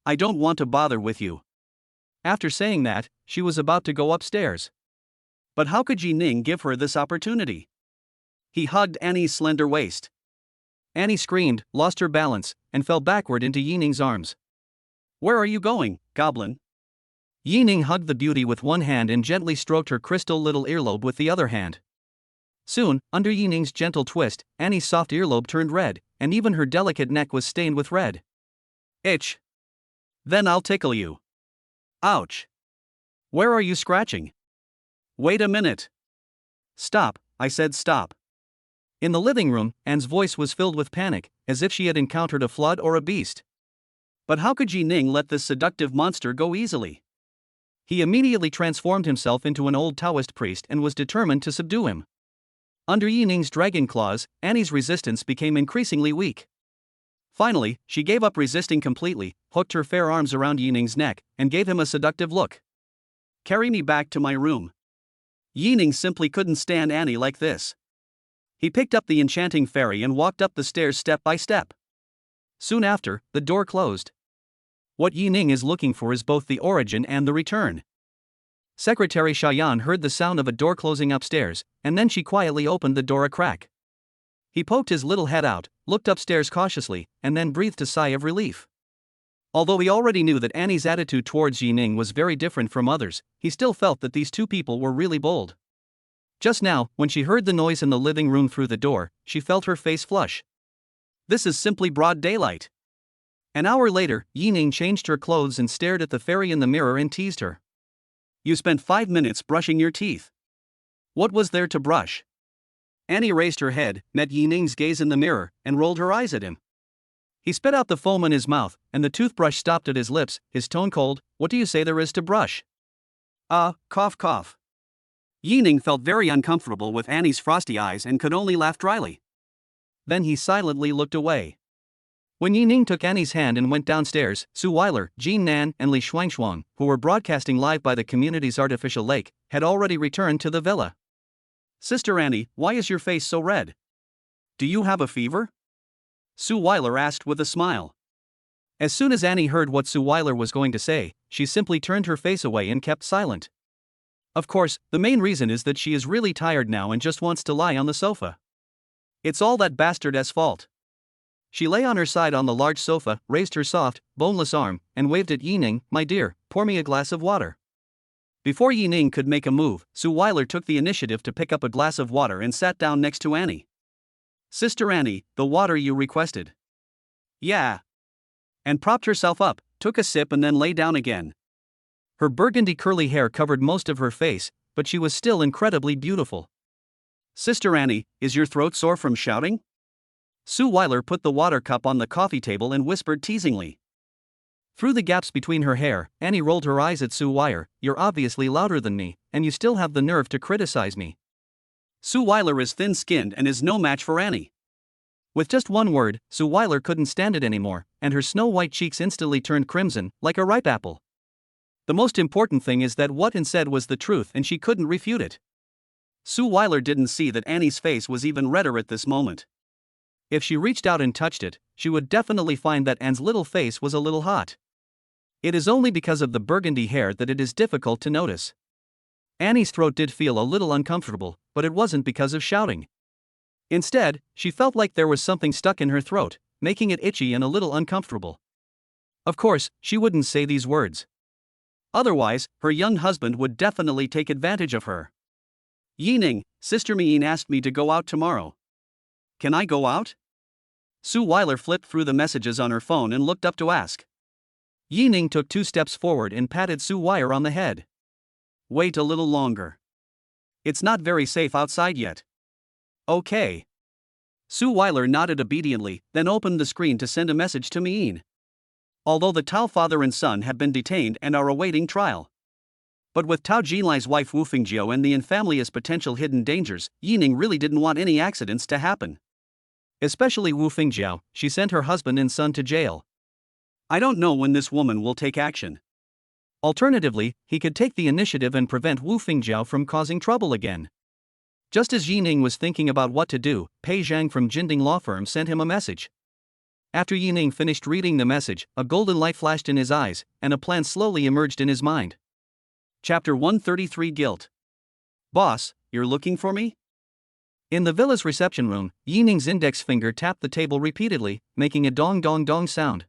I don't want to bother with you. After saying that, she was about to go upstairs. But how could Yi Ning give her this opportunity? He hugged Annie's slender waist. Annie screamed, lost her balance, and fell backward into Yi Ning's arms. Where are you going, goblin? Yi Ning hugged the beauty with one hand and gently stroked her crystal little earlobe with the other hand. Soon, under Yi Ning's gentle twist, Annie's soft earlobe turned red, and even her delicate neck was stained with red. Itch. Then I'll tickle you. Ouch. Where are you scratching? Wait a minute. Stop, I said stop. In the living room, Anne's voice was filled with panic, as if she had encountered a flood or a beast. But how could Yi Ning let this seductive monster go easily? He immediately transformed himself into an old Taoist priest and was determined to subdue him. Under Yi Ning's dragon claws, Annie's resistance became increasingly weak. Finally, she gave up resisting completely, hooked her fair arms around Yi Ning's neck, and gave him a seductive look. Carry me back to my room. Yi Ning simply couldn't stand Annie like this. He picked up the enchanting fairy and walked up the stairs step by step. Soon after, the door closed. What Yi Ning is looking for is both the origin and the return. Secretary Shayan heard the sound of a door closing upstairs, and then she quietly opened the door a crack. He poked his little head out, looked upstairs cautiously, and then breathed a sigh of relief. Although he already knew that Annie's attitude towards Yi Ning was very different from others, he still felt that these two people were really bold. Just now, when she heard the noise in the living room through the door, she felt her face flush. This is simply broad daylight. An hour later, Yi Ning changed her clothes and stared at the fairy in the mirror and teased her. You spent 5 minutes brushing your teeth. What was there to brush? Annie raised her head, met Yi Ning's gaze in the mirror, and rolled her eyes at him. He spit out the foam in his mouth, and the toothbrush stopped at his lips, his tone cold. What do you say there is to brush? Cough cough. Yi Ning felt very uncomfortable with Annie's frosty eyes and could only laugh dryly. Then he silently looked away. When Yi Ning took Annie's hand and went downstairs, Suile, Jean Nan, and Li Shuangshuang, who were broadcasting live by the community's artificial lake, had already returned to the villa. Sister Annie, why is your face so red? Do you have a fever? Suile asked with a smile. As soon as Annie heard what Suile was going to say, she simply turned her face away and kept silent. Of course, the main reason is that she is really tired now and just wants to lie on the sofa. It's all that bastard's fault. She lay on her side on the large sofa, raised her soft, boneless arm, and waved at Yi Ning. My dear, pour me a glass of water. Before Yi Ning could make a move, Suile took the initiative to pick up a glass of water and sat down next to Annie. Sister Annie, the water you requested. Yeah. And propped herself up, took a sip and then lay down again. Her burgundy curly hair covered most of her face, but she was still incredibly beautiful. Sister Annie, is your throat sore from shouting? Suile put the water cup on the coffee table and whispered teasingly. Through the gaps between her hair, Annie rolled her eyes at Suile. You're obviously louder than me, and you still have the nerve to criticize me. Suile is thin-skinned and is no match for Annie. With just one word, Suile couldn't stand it anymore, and her snow-white cheeks instantly turned crimson, like a ripe apple. The most important thing is that what Anne said was the truth and she couldn't refute it. Suile didn't see that Annie's face was even redder at this moment. If she reached out and touched it, she would definitely find that Anne's little face was a little hot. It is only because of the burgundy hair that it is difficult to notice. Annie's throat did feel a little uncomfortable, but it wasn't because of shouting. Instead, she felt like there was something stuck in her throat, making it itchy and a little uncomfortable. Of course, she wouldn't say these words. Otherwise, her young husband would definitely take advantage of her. Yi Ning, Sister Miin asked me to go out tomorrow. Can I go out? Suile flipped through the messages on her phone and looked up to ask. Yi Ning took 2 steps forward and patted Suile on the head. Wait a little longer. It's not very safe outside yet. Okay. Suile nodded obediently, then opened the screen to send a message to Miin. Although the Tao father and son have been detained and are awaiting trial. But with Tao Jinlai's wife Wu Fengjiu and the infamily as potential hidden dangers, Yi Ning really didn't want any accidents to happen. Especially Wu Fengjiu, she sent her husband and son to jail. I don't know when this woman will take action. Alternatively, he could take the initiative and prevent Wu Fengjiu from causing trouble again. Just as Yi Ning was thinking about what to do, Pei Zhang from Jinding Law Firm sent him a message. After Yi Ning finished reading the message, a golden light flashed in his eyes, and a plan slowly emerged in his mind. Chapter 133 Guilt. Boss, you're looking for me? In the villa's reception room, Yi Ning's index finger tapped the table repeatedly, making a dong dong dong sound.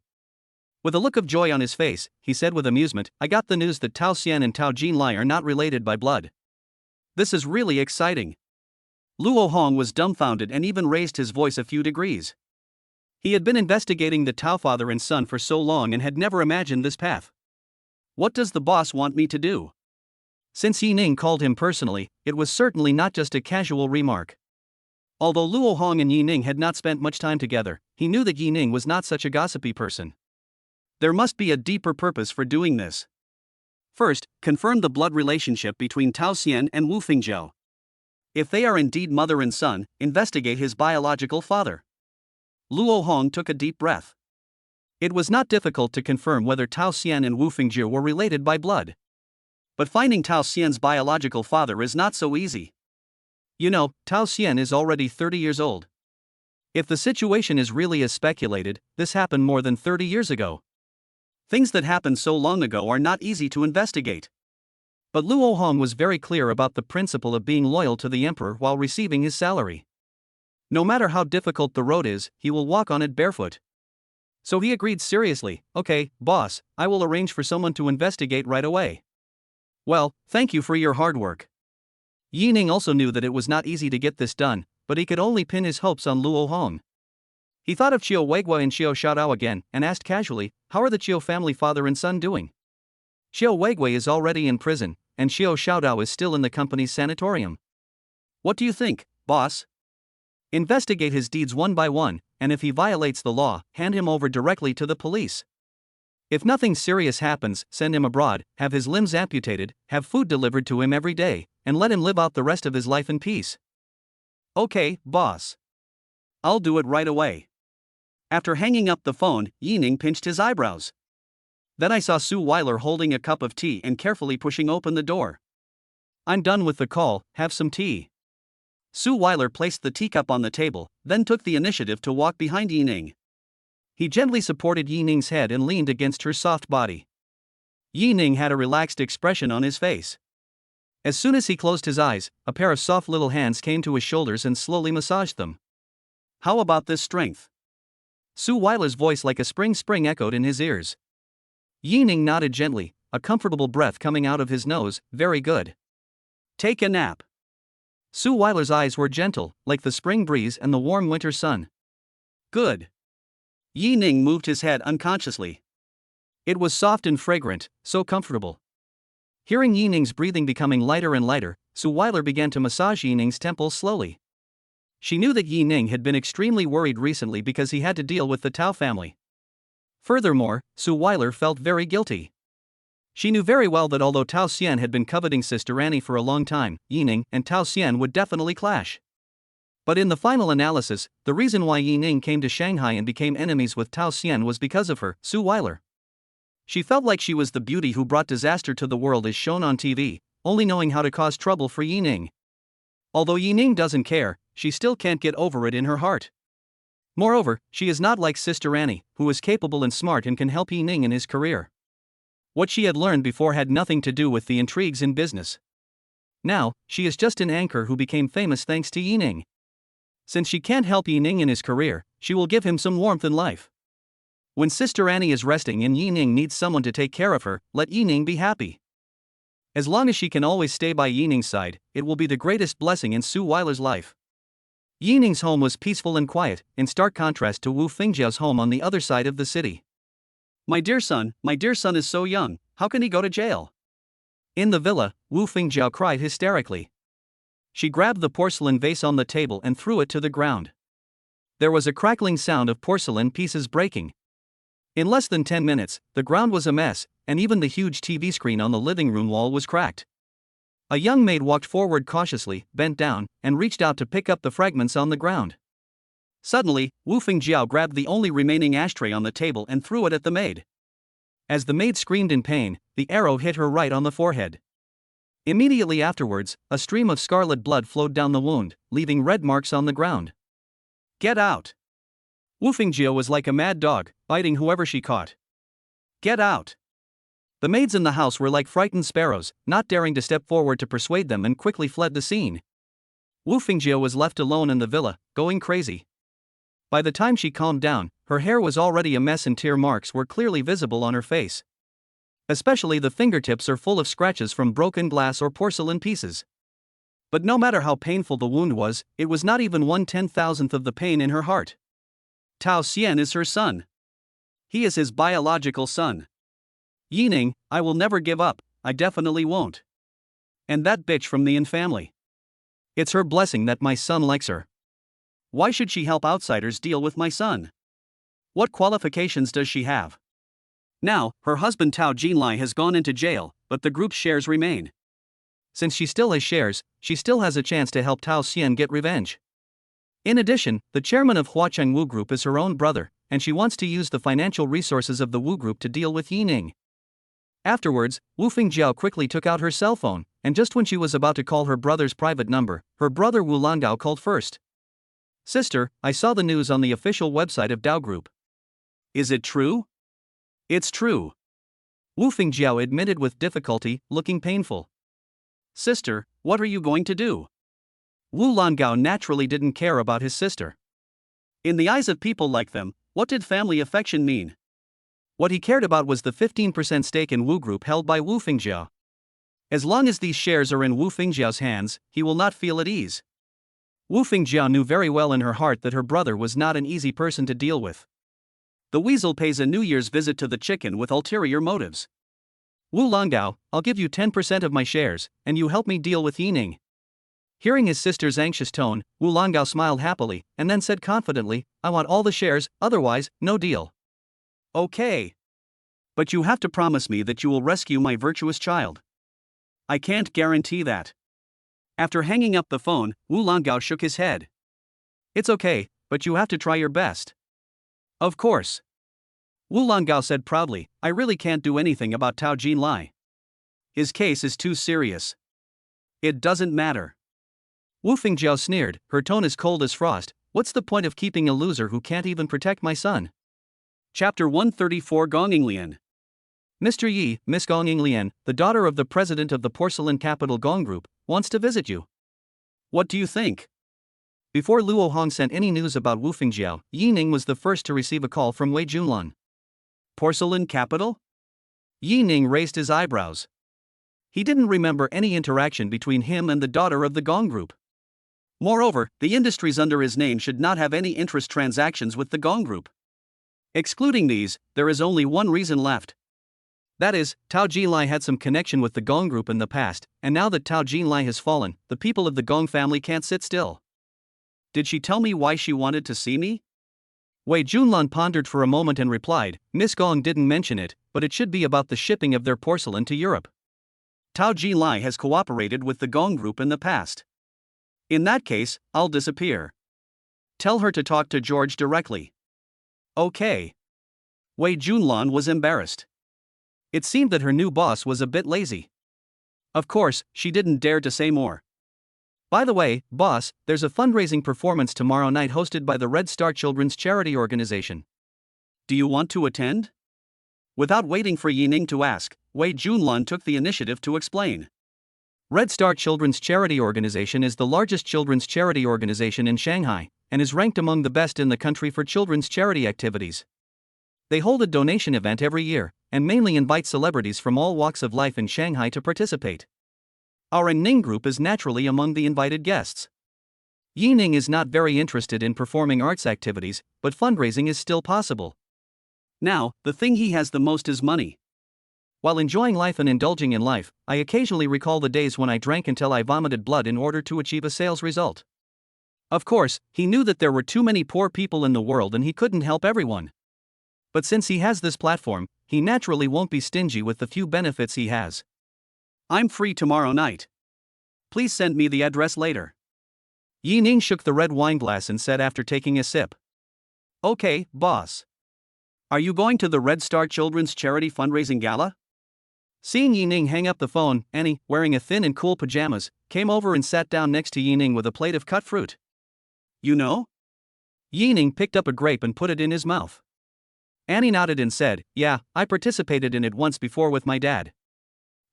With a look of joy on his face, he said with amusement, I got the news that Tao Xian and Tao Jinlai are not related by blood. This is really exciting. Luo Hong was dumbfounded and even raised his voice a few degrees. He had been investigating the Tao father and son for so long and had never imagined this path. What does the boss want me to do? Since Yi Ning called him personally, it was certainly not just a casual remark. Although Luo Hong and Yi Ning had not spent much time together, he knew that Yi Ning was not such a gossipy person. There must be a deeper purpose for doing this. First, confirm the blood relationship between Tao Xian and Wu Fingjiao. If they are indeed mother and son, investigate his biological father. Luo Hong took a deep breath. It was not difficult to confirm whether Tao Xian and Wu Fingjiao were related by blood. But finding Tao Xian's biological father is not so easy. You know, Tao Xian is already 30 years old. If the situation is really as speculated, this happened more than 30 years ago. Things that happened so long ago are not easy to investigate. But Luo Hong was very clear about the principle of being loyal to the emperor while receiving his salary. No matter how difficult the road is, he will walk on it barefoot. So he agreed seriously, "Okay, boss, I will arrange for someone to investigate right away." Well, thank you for your hard work. Yi Ning also knew that it was not easy to get this done, but he could only pin his hopes on Luo Hong. He thought of Qiu Weigui and Qiu Xiaodao again, and asked casually, "How are the Qiu family father and son doing?" Qiu Weigui is already in prison, and Qiu Xiaodao is still in the company's sanatorium. What do you think, boss? Investigate his deeds one by one, and if he violates the law, hand him over directly to the police. If nothing serious happens, send him abroad, have his limbs amputated, have food delivered to him every day, and let him live out the rest of his life in peace. Okay, boss. I'll do it right away. After hanging up the phone, Yi Ning pinched his eyebrows. Then I saw Suile holding a cup of tea and carefully pushing open the door. "I'm done with the call, have some tea." Suile placed the teacup on the table, then took the initiative to walk behind Yi Ning. He gently supported Yi Ning's head and leaned against her soft body. Yi Ning had a relaxed expression on his face. As soon as he closed his eyes, a pair of soft little hands came to his shoulders and slowly massaged them. "How about this strength?" Suile's voice like a spring echoed in his ears. Yi Ning nodded gently, a comfortable breath coming out of his nose. "Very good. Take a nap." Suile's eyes were gentle, like the spring breeze and the warm winter sun. "Good." Yi Ning moved his head unconsciously. It was soft and fragrant, so comfortable. Hearing Yi Ning's breathing becoming lighter and lighter, Suile began to massage Yi Ning's temples slowly. She knew that Yi Ning had been extremely worried recently because he had to deal with the Tao family. Furthermore, Suile felt very guilty. She knew very well that although Tao Xian had been coveting Sister Annie for a long time, Yi Ning and Tao Xian would definitely clash. But in the final analysis, the reason why Yi Ning came to Shanghai and became enemies with Tao Xian was because of her, Suile. She felt like she was the beauty who brought disaster to the world as shown on TV, only knowing how to cause trouble for Yi Ning. Although Yi Ning doesn't care, she still can't get over it in her heart. Moreover, she is not like Sister Annie, who is capable and smart and can help Yi Ning in his career. What she had learned before had nothing to do with the intrigues in business. Now, she is just an anchor who became famous thanks to Yi Ning. Since she can't help Yi Ning in his career, she will give him some warmth in life. When Sister Annie is resting and Yi Ning needs someone to take care of her, let Yi Ning be happy. As long as she can always stay by Yi Ning's side, it will be the greatest blessing in Suile's life. Yi Ning's home was peaceful and quiet, in stark contrast to Wu Fingjiao's home on the other side of the city. My dear son is so young, how can he go to jail?" In the villa, Wu Fingjiao cried hysterically. She grabbed the porcelain vase on the table and threw it to the ground. There was a crackling sound of porcelain pieces breaking. In less than 10 minutes, the ground was a mess, and even the huge TV screen on the living room wall was cracked. A young maid walked forward cautiously, bent down, and reached out to pick up the fragments on the ground. Suddenly, Wu Fingjiao grabbed the only remaining ashtray on the table and threw it at the maid. As the maid screamed in pain, the arrow hit her right on the forehead. Immediately afterwards, a stream of scarlet blood flowed down the wound, leaving red marks on the ground. "Get out!" Wu Fingjiao was like a mad dog, biting whoever she caught. "Get out!" The maids in the house were like frightened sparrows, not daring to step forward to persuade them, and quickly fled the scene. Wu Fingjiao was left alone in the villa, going crazy. By the time she calmed down, her hair was already a mess and tear marks were clearly visible on her face. Especially the fingertips are full of scratches from broken glass or porcelain pieces. But no matter how painful the wound was, it was not even 1/10,000th of the pain in her heart. Tao Xian is her son. He is his biological son. Yining, I will never give up, I definitely won't. And that bitch from the Yin family. It's her blessing that my son likes her. Why should she help outsiders deal with my son? What qualifications does she have? Now, her husband Tao Jinlai has gone into jail, but the group's shares remain. Since she still has shares, she still has a chance to help Tao Xian get revenge. In addition, the chairman of Huacheng Wu Group is her own brother, and she wants to use the financial resources of the Wu Group to deal with Yining. Afterwards, Wu Fingjiao quickly took out her cell phone, and just when she was about to call her brother's private number, her brother Wu Langao called first. Sister, I saw the news on the official website of Dao Group. Is it true? It's true. Wu Fingjiao admitted with difficulty, looking painful. Sister, what are you going to do? Wu Langao naturally didn't care about his sister. In the eyes of people like them, what did family affection mean? What he cared about was the 15% stake in Wu Group held by Wu Fingjiao. As long as these shares are in Wu Fingjiao's hands, he will not feel at ease. Wu Fingjiao knew very well in her heart that her brother was not an easy person to deal with. The weasel pays a New Year's visit to the chicken with ulterior motives. Wu Langao, I'll give you 10% of my shares, and you help me deal with Yining. Hearing his sister's anxious tone, Wu Langao smiled happily, and then said confidently, I want all the shares, otherwise, no deal. Okay. But you have to promise me that you will rescue my virtuous child. I can't guarantee that. After hanging up the phone, Wu Langao shook his head. It's okay, but you have to try your best. Of course. Wu Langao said proudly, I really can't do anything about Tao Jinlai. His case is too serious. It doesn't matter. Wu Fingjiao sneered, her tone as cold as frost. What's the point of keeping a loser who can't even protect my son? Chapter 134 Gonginglian. Mr. Yi, Miss Gonginglian, the daughter of the president of the porcelain capital Gong Group, wants to visit you. What do you think? Before Luo Hong sent any news about Wu Fingjiao, Yining was the first to receive a call from Wei Junlan. Porcelain capital? Yining raised his eyebrows. He didn't remember any interaction between him and the daughter of the Gong Group. Moreover, the industries under his name should not have any interest transactions with the Gong Group. Excluding these, there is only one reason left. That is, Tao Jinlai had some connection with the Gong Group in the past, and now that Tao Jinlai has fallen, the people of the Gong family can't sit still. Did she tell me why she wanted to see me? Wei Junlan pondered for a moment and replied, Miss Gong didn't mention it, but it should be about the shipping of their porcelain to Europe. Tao Jinlai has cooperated with the Gong Group in the past. In that case, I'll disappear. Tell her to talk to George directly. Okay. Wei Junlan was embarrassed. It seemed that her new boss was a bit lazy. Of course, she didn't dare to say more. By the way, boss, there's a fundraising performance tomorrow night hosted by the Red Star Children's Charity Organization. Do you want to attend? Without waiting for Yining to ask, Wei Junlan took the initiative to explain. Red Star Children's Charity Organization is the largest children's charity organization in Shanghai, and is ranked among the best in the country for children's charity activities. They hold a donation event every year, and mainly invite celebrities from all walks of life in Shanghai to participate. Our Ning group is naturally among the invited guests. Yining is not very interested in performing arts activities, but fundraising is still possible. Now, the thing he has the most is money. While enjoying life and indulging in life, I occasionally recall the days when I drank until I vomited blood in order to achieve a sales result. Of course, he knew that there were too many poor people in the world and he couldn't help everyone. But since he has this platform, he naturally won't be stingy with the few benefits he has. I'm free tomorrow night. Please send me the address later. Yining shook the red wine glass and said after taking a sip. Okay, boss. Are you going to the Red Star Children's Charity Fundraising Gala? Seeing Yining hang up the phone, Annie, wearing a thin and cool pajamas, came over and sat down next to Yining with a plate of cut fruit. You know? Yining picked up a grape and put it in his mouth. Annie nodded and said, yeah, I participated in it once before with my dad.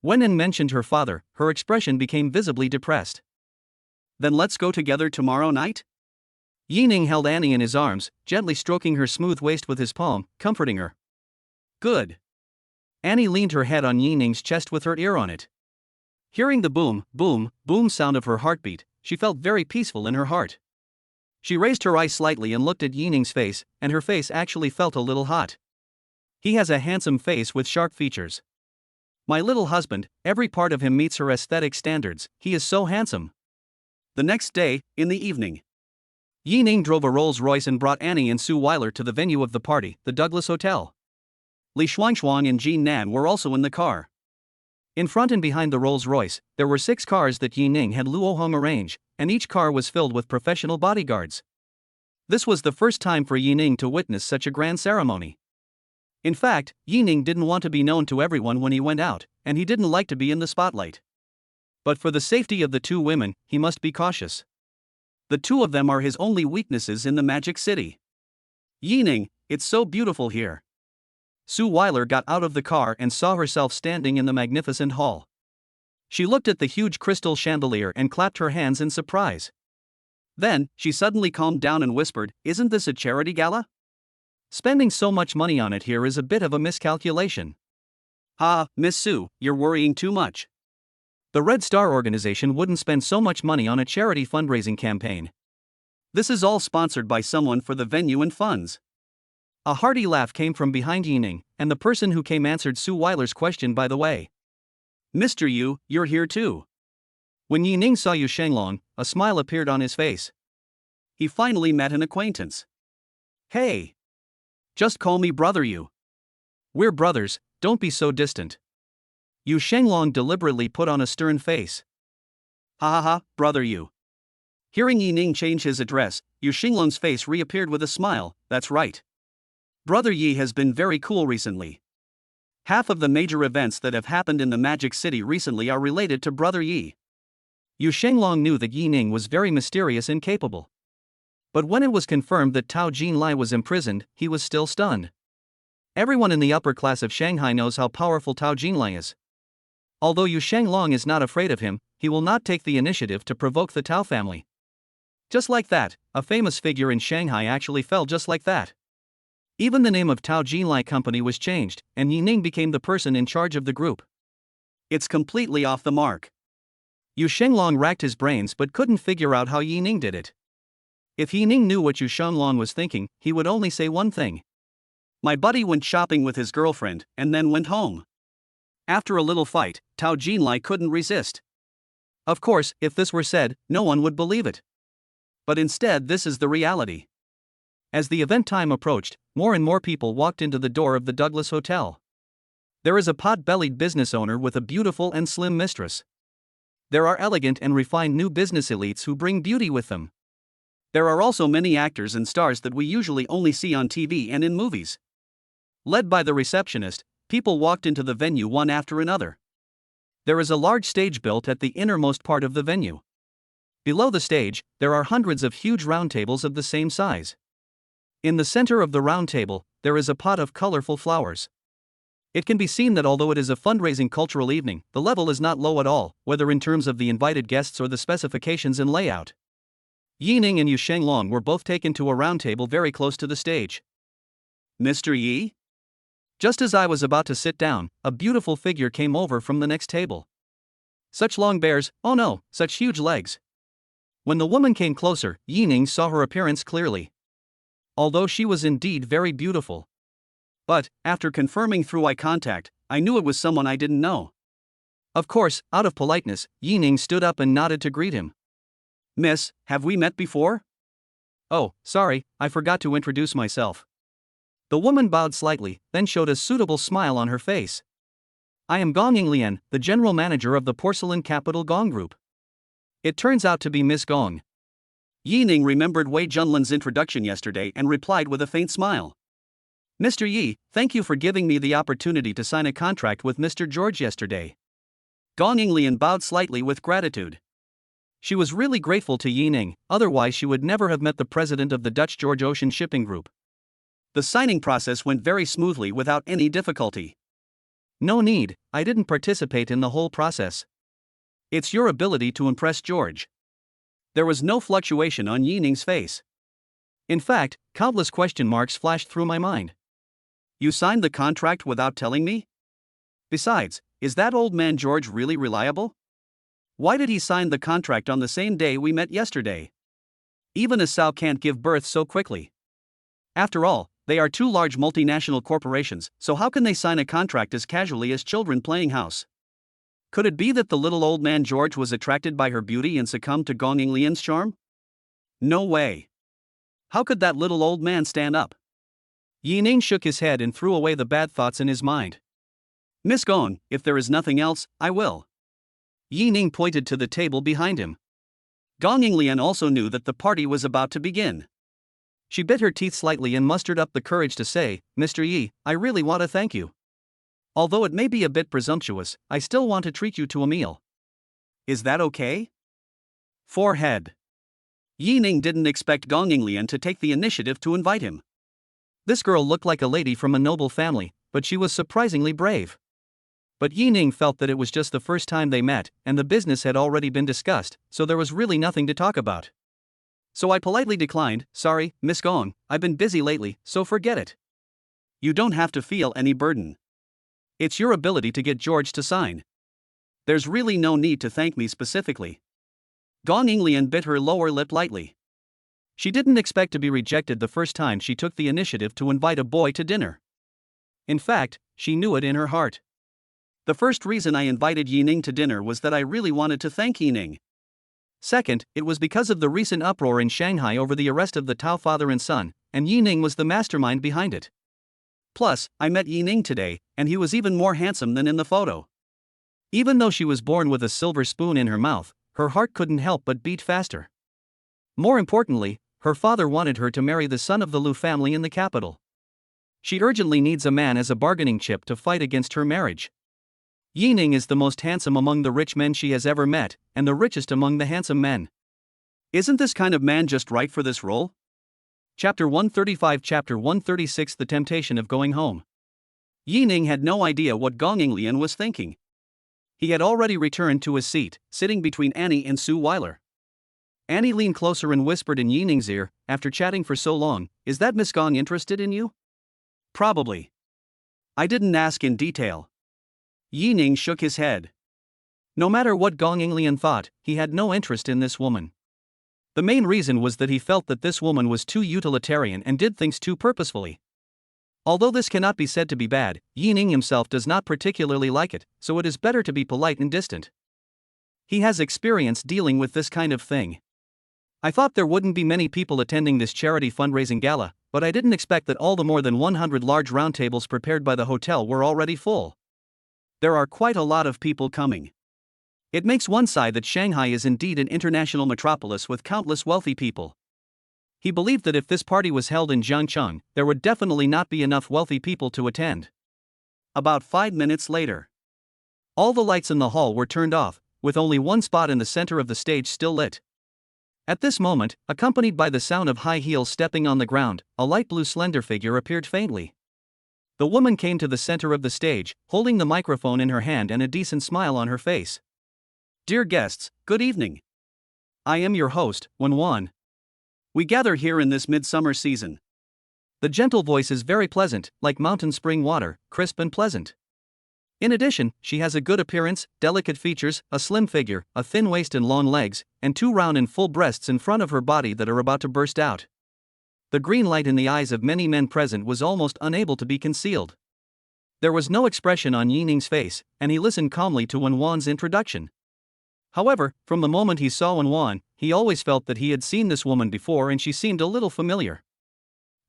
When Anne mentioned her father, her expression became visibly depressed. Then let's go together tomorrow night? Yining held Annie in his arms, gently stroking her smooth waist with his palm, comforting her. Good. Annie leaned her head on Yining's chest with her ear on it. Hearing the boom, boom, boom sound of her heartbeat, she felt very peaceful in her heart. She raised her eyes slightly and looked at Yining's face, and her face actually felt a little hot. He has a handsome face with sharp features. My little husband, every part of him meets her aesthetic standards, he is so handsome. The next day, in the evening, Yining drove a Rolls-Royce and brought Annie and Suile to the venue of the party, the Douglas Hotel. Li Xuangshuang and Jean Nan were also in the car. In front and behind the Rolls-Royce, there were 6 cars that Yining had Luo Hong arrange, and each car was filled with professional bodyguards. This was the first time for Yining to witness such a grand ceremony. In fact, Yining didn't want to be known to everyone when he went out, and he didn't like to be in the spotlight. But for the safety of the 2 women, he must be cautious. The 2 of them are his only weaknesses in the Magic City. Yining, it's so beautiful here. Suile got out of the car and saw herself standing in the magnificent hall. She looked at the huge crystal chandelier and clapped her hands in surprise. Then, she suddenly calmed down and whispered, "Isn't this a charity gala? Spending so much money on it here is a bit of a miscalculation." "Ah, Miss Su, you're worrying too much. The Red Star organization wouldn't spend so much money on a charity fundraising campaign. This is all sponsored by someone for the venue and funds." A hearty laugh came from behind Yining, and the person who came answered Suile's question by the way. "Mr. Yu, you're here too." When Yining saw Yu Shenglong, a smile appeared on his face. He finally met an acquaintance. "Hey! Just call me Brother Yu." "We're brothers, don't be so distant." Yu Shenglong deliberately put on a stern face. "Ha ha ha, Brother Yu." Hearing Yining change his address, Yu Shenglong's face reappeared with a smile. "That's right. Brother Yi has been very cool recently. Half of the major events that have happened in the Magic City recently are related to Brother Yi." Yu Shenglong knew that Yining was very mysterious and capable. But when it was confirmed that Tao Jinlai was imprisoned, he was still stunned. Everyone in the upper class of Shanghai knows how powerful Tao Jinlai is. Although Yu Shenglong is not afraid of him, he will not take the initiative to provoke the Tao family. Just like that, a famous figure in Shanghai actually fell just like that. Even the name of Tao Jinlai Company was changed, and Yining became the person in charge of the group. It's completely off the mark. Yu Shenglong racked his brains but couldn't figure out how Yining did it. If Yining knew what Yu Shenglong was thinking, he would only say one thing. "My buddy went shopping with his girlfriend, and then went home." After a little fight, Tao Jinlai couldn't resist. Of course, if this were said, no one would believe it. But instead, this is the reality. As the event time approached, more and more people walked into the door of the Douglas Hotel. There is a pot-bellied business owner with a beautiful and slim mistress. There are elegant and refined new business elites who bring beauty with them. There are also many actors and stars that we usually only see on TV and in movies. Led by the receptionist, people walked into the venue one after another. There is a large stage built at the innermost part of the venue. Below the stage, there are hundreds of huge round tables of the same size. In the center of the round table, there is a pot of colorful flowers. It can be seen that although it is a fundraising cultural evening, the level is not low at all, whether in terms of the invited guests or the specifications and layout. Yining and Yu Shenglong were both taken to a round table very close to the stage. "Mr. Yi?" Just as I was about to sit down, a beautiful figure came over from the next table. Such long bears, oh no, such huge legs. When the woman came closer, Yining saw her appearance clearly. Although she was indeed very beautiful. But, after confirming through eye contact, I knew it was someone I didn't know. Of course, out of politeness, Yining stood up and nodded to greet him. "Miss, have we met before?" "Oh, sorry, I forgot to introduce myself." The woman bowed slightly, then showed a suitable smile on her face. "I am Gong Yinglian, the general manager of the porcelain capital Gong Group." It turns out to be Miss Gong. Yining remembered Wei Junlin's introduction yesterday and replied with a faint smile. "Mr. Yi, thank you for giving me the opportunity to sign a contract with Mr. George yesterday." Gong Yinglian bowed slightly with gratitude. She was really grateful to Yining, otherwise she would never have met the president of the Dutch George Ocean Shipping Group. The signing process went very smoothly without any difficulty. "No need, I didn't participate in the whole process. It's your ability to impress George." There was no fluctuation on Yining's face. In fact, countless question marks flashed through my mind. "You signed the contract without telling me? Besides, is that old man George really reliable? Why did he sign the contract on the same day we met yesterday?" Even a sow can't give birth so quickly. After all, they are two large multinational corporations, so how can they sign a contract as casually as children playing house? Could it be that the little old man George was attracted by her beauty and succumbed to Gong Lian's charm? No way. How could that little old man stand up? Yi Ning shook his head and threw away the bad thoughts in his mind. Miss Gong, if there is nothing else, I will. Yi Ning pointed to the table behind him. Gong Lian also knew that the party was about to begin. She bit her teeth slightly and mustered up the courage to say, Mr. Yi, I really want to thank you. Although it may be a bit presumptuous, I still want to treat you to a meal. Is that okay? Forehead. Yi Ning didn't expect Gong Lian to take the initiative to invite him. This girl looked like a lady from a noble family, but she was surprisingly brave. But Yi Ning felt that it was just the first time they met, and the business had already been discussed, so there was really nothing to talk about. So I politely declined, sorry, Miss Gong, I've been busy lately, so forget it. You don't have to feel any burden. It's your ability to get George to sign. There's really no need to thank me specifically. Gong Lian bit her lower lip lightly. She didn't expect to be rejected the first time she took the initiative to invite a boy to dinner. In fact, she knew it in her heart. The first reason I invited Yi Ning to dinner was that I really wanted to thank Yi Ning. Second, it was because of the recent uproar in Shanghai over the arrest of the Tao father and son, and Yi Ning was the mastermind behind it. Plus, I met Yi Ning today, and he was even more handsome than in the photo. Even though she was born with a silver spoon in her mouth, her heart couldn't help but beat faster. More importantly, her father wanted her to marry the son of the Lu family in the capital. She urgently needs a man as a bargaining chip to fight against her marriage. Yi Ning is the most handsome among the rich men she has ever met, and the richest among the handsome men. Isn't this kind of man just right for this role? Chapter 135 Chapter 136 The Temptation of Going Home. Yi Ning had no idea what Gong Lian was thinking. He had already returned to his seat, sitting between Annie and Suile. Annie leaned closer and whispered in Yi Ning's ear, after chatting for so long, is that Miss Gong interested in you? Probably. I didn't ask in detail. Yi Ning shook his head. No matter what Gong Lian thought, he had no interest in this woman. The main reason was that he felt that this woman was too utilitarian and did things too purposefully. Although this cannot be said to be bad, Yi Ning himself does not particularly like it, so it is better to be polite and distant. He has experience dealing with this kind of thing. I thought there wouldn't be many people attending this charity fundraising gala, but I didn't expect that all the more than 100 large round tables prepared by the hotel were already full. There are quite a lot of people coming. It makes one sigh that Shanghai is indeed an international metropolis with countless wealthy people. He believed that if this party was held in Jiangcheng, there would definitely not be enough wealthy people to attend. About 5 minutes later, all the lights in the hall were turned off, with only one spot in the center of the stage still lit. At this moment, accompanied by the sound of high heels stepping on the ground, a light blue slender figure appeared faintly. The woman came to the center of the stage, holding the microphone in her hand and a decent smile on her face. Dear guests, good evening. I am your host, Wan. We gather here in this midsummer season. The gentle voice is very pleasant, like mountain spring water, crisp and pleasant. In addition, she has a good appearance, delicate features, a slim figure, a thin waist and long legs, and two round and full breasts in front of her body that are about to burst out. The green light in the eyes of many men present was almost unable to be concealed. There was no expression on Yi Ning's face, and he listened calmly to Wan's introduction. However, from the moment he saw Wan, he always felt that he had seen this woman before and she seemed a little familiar.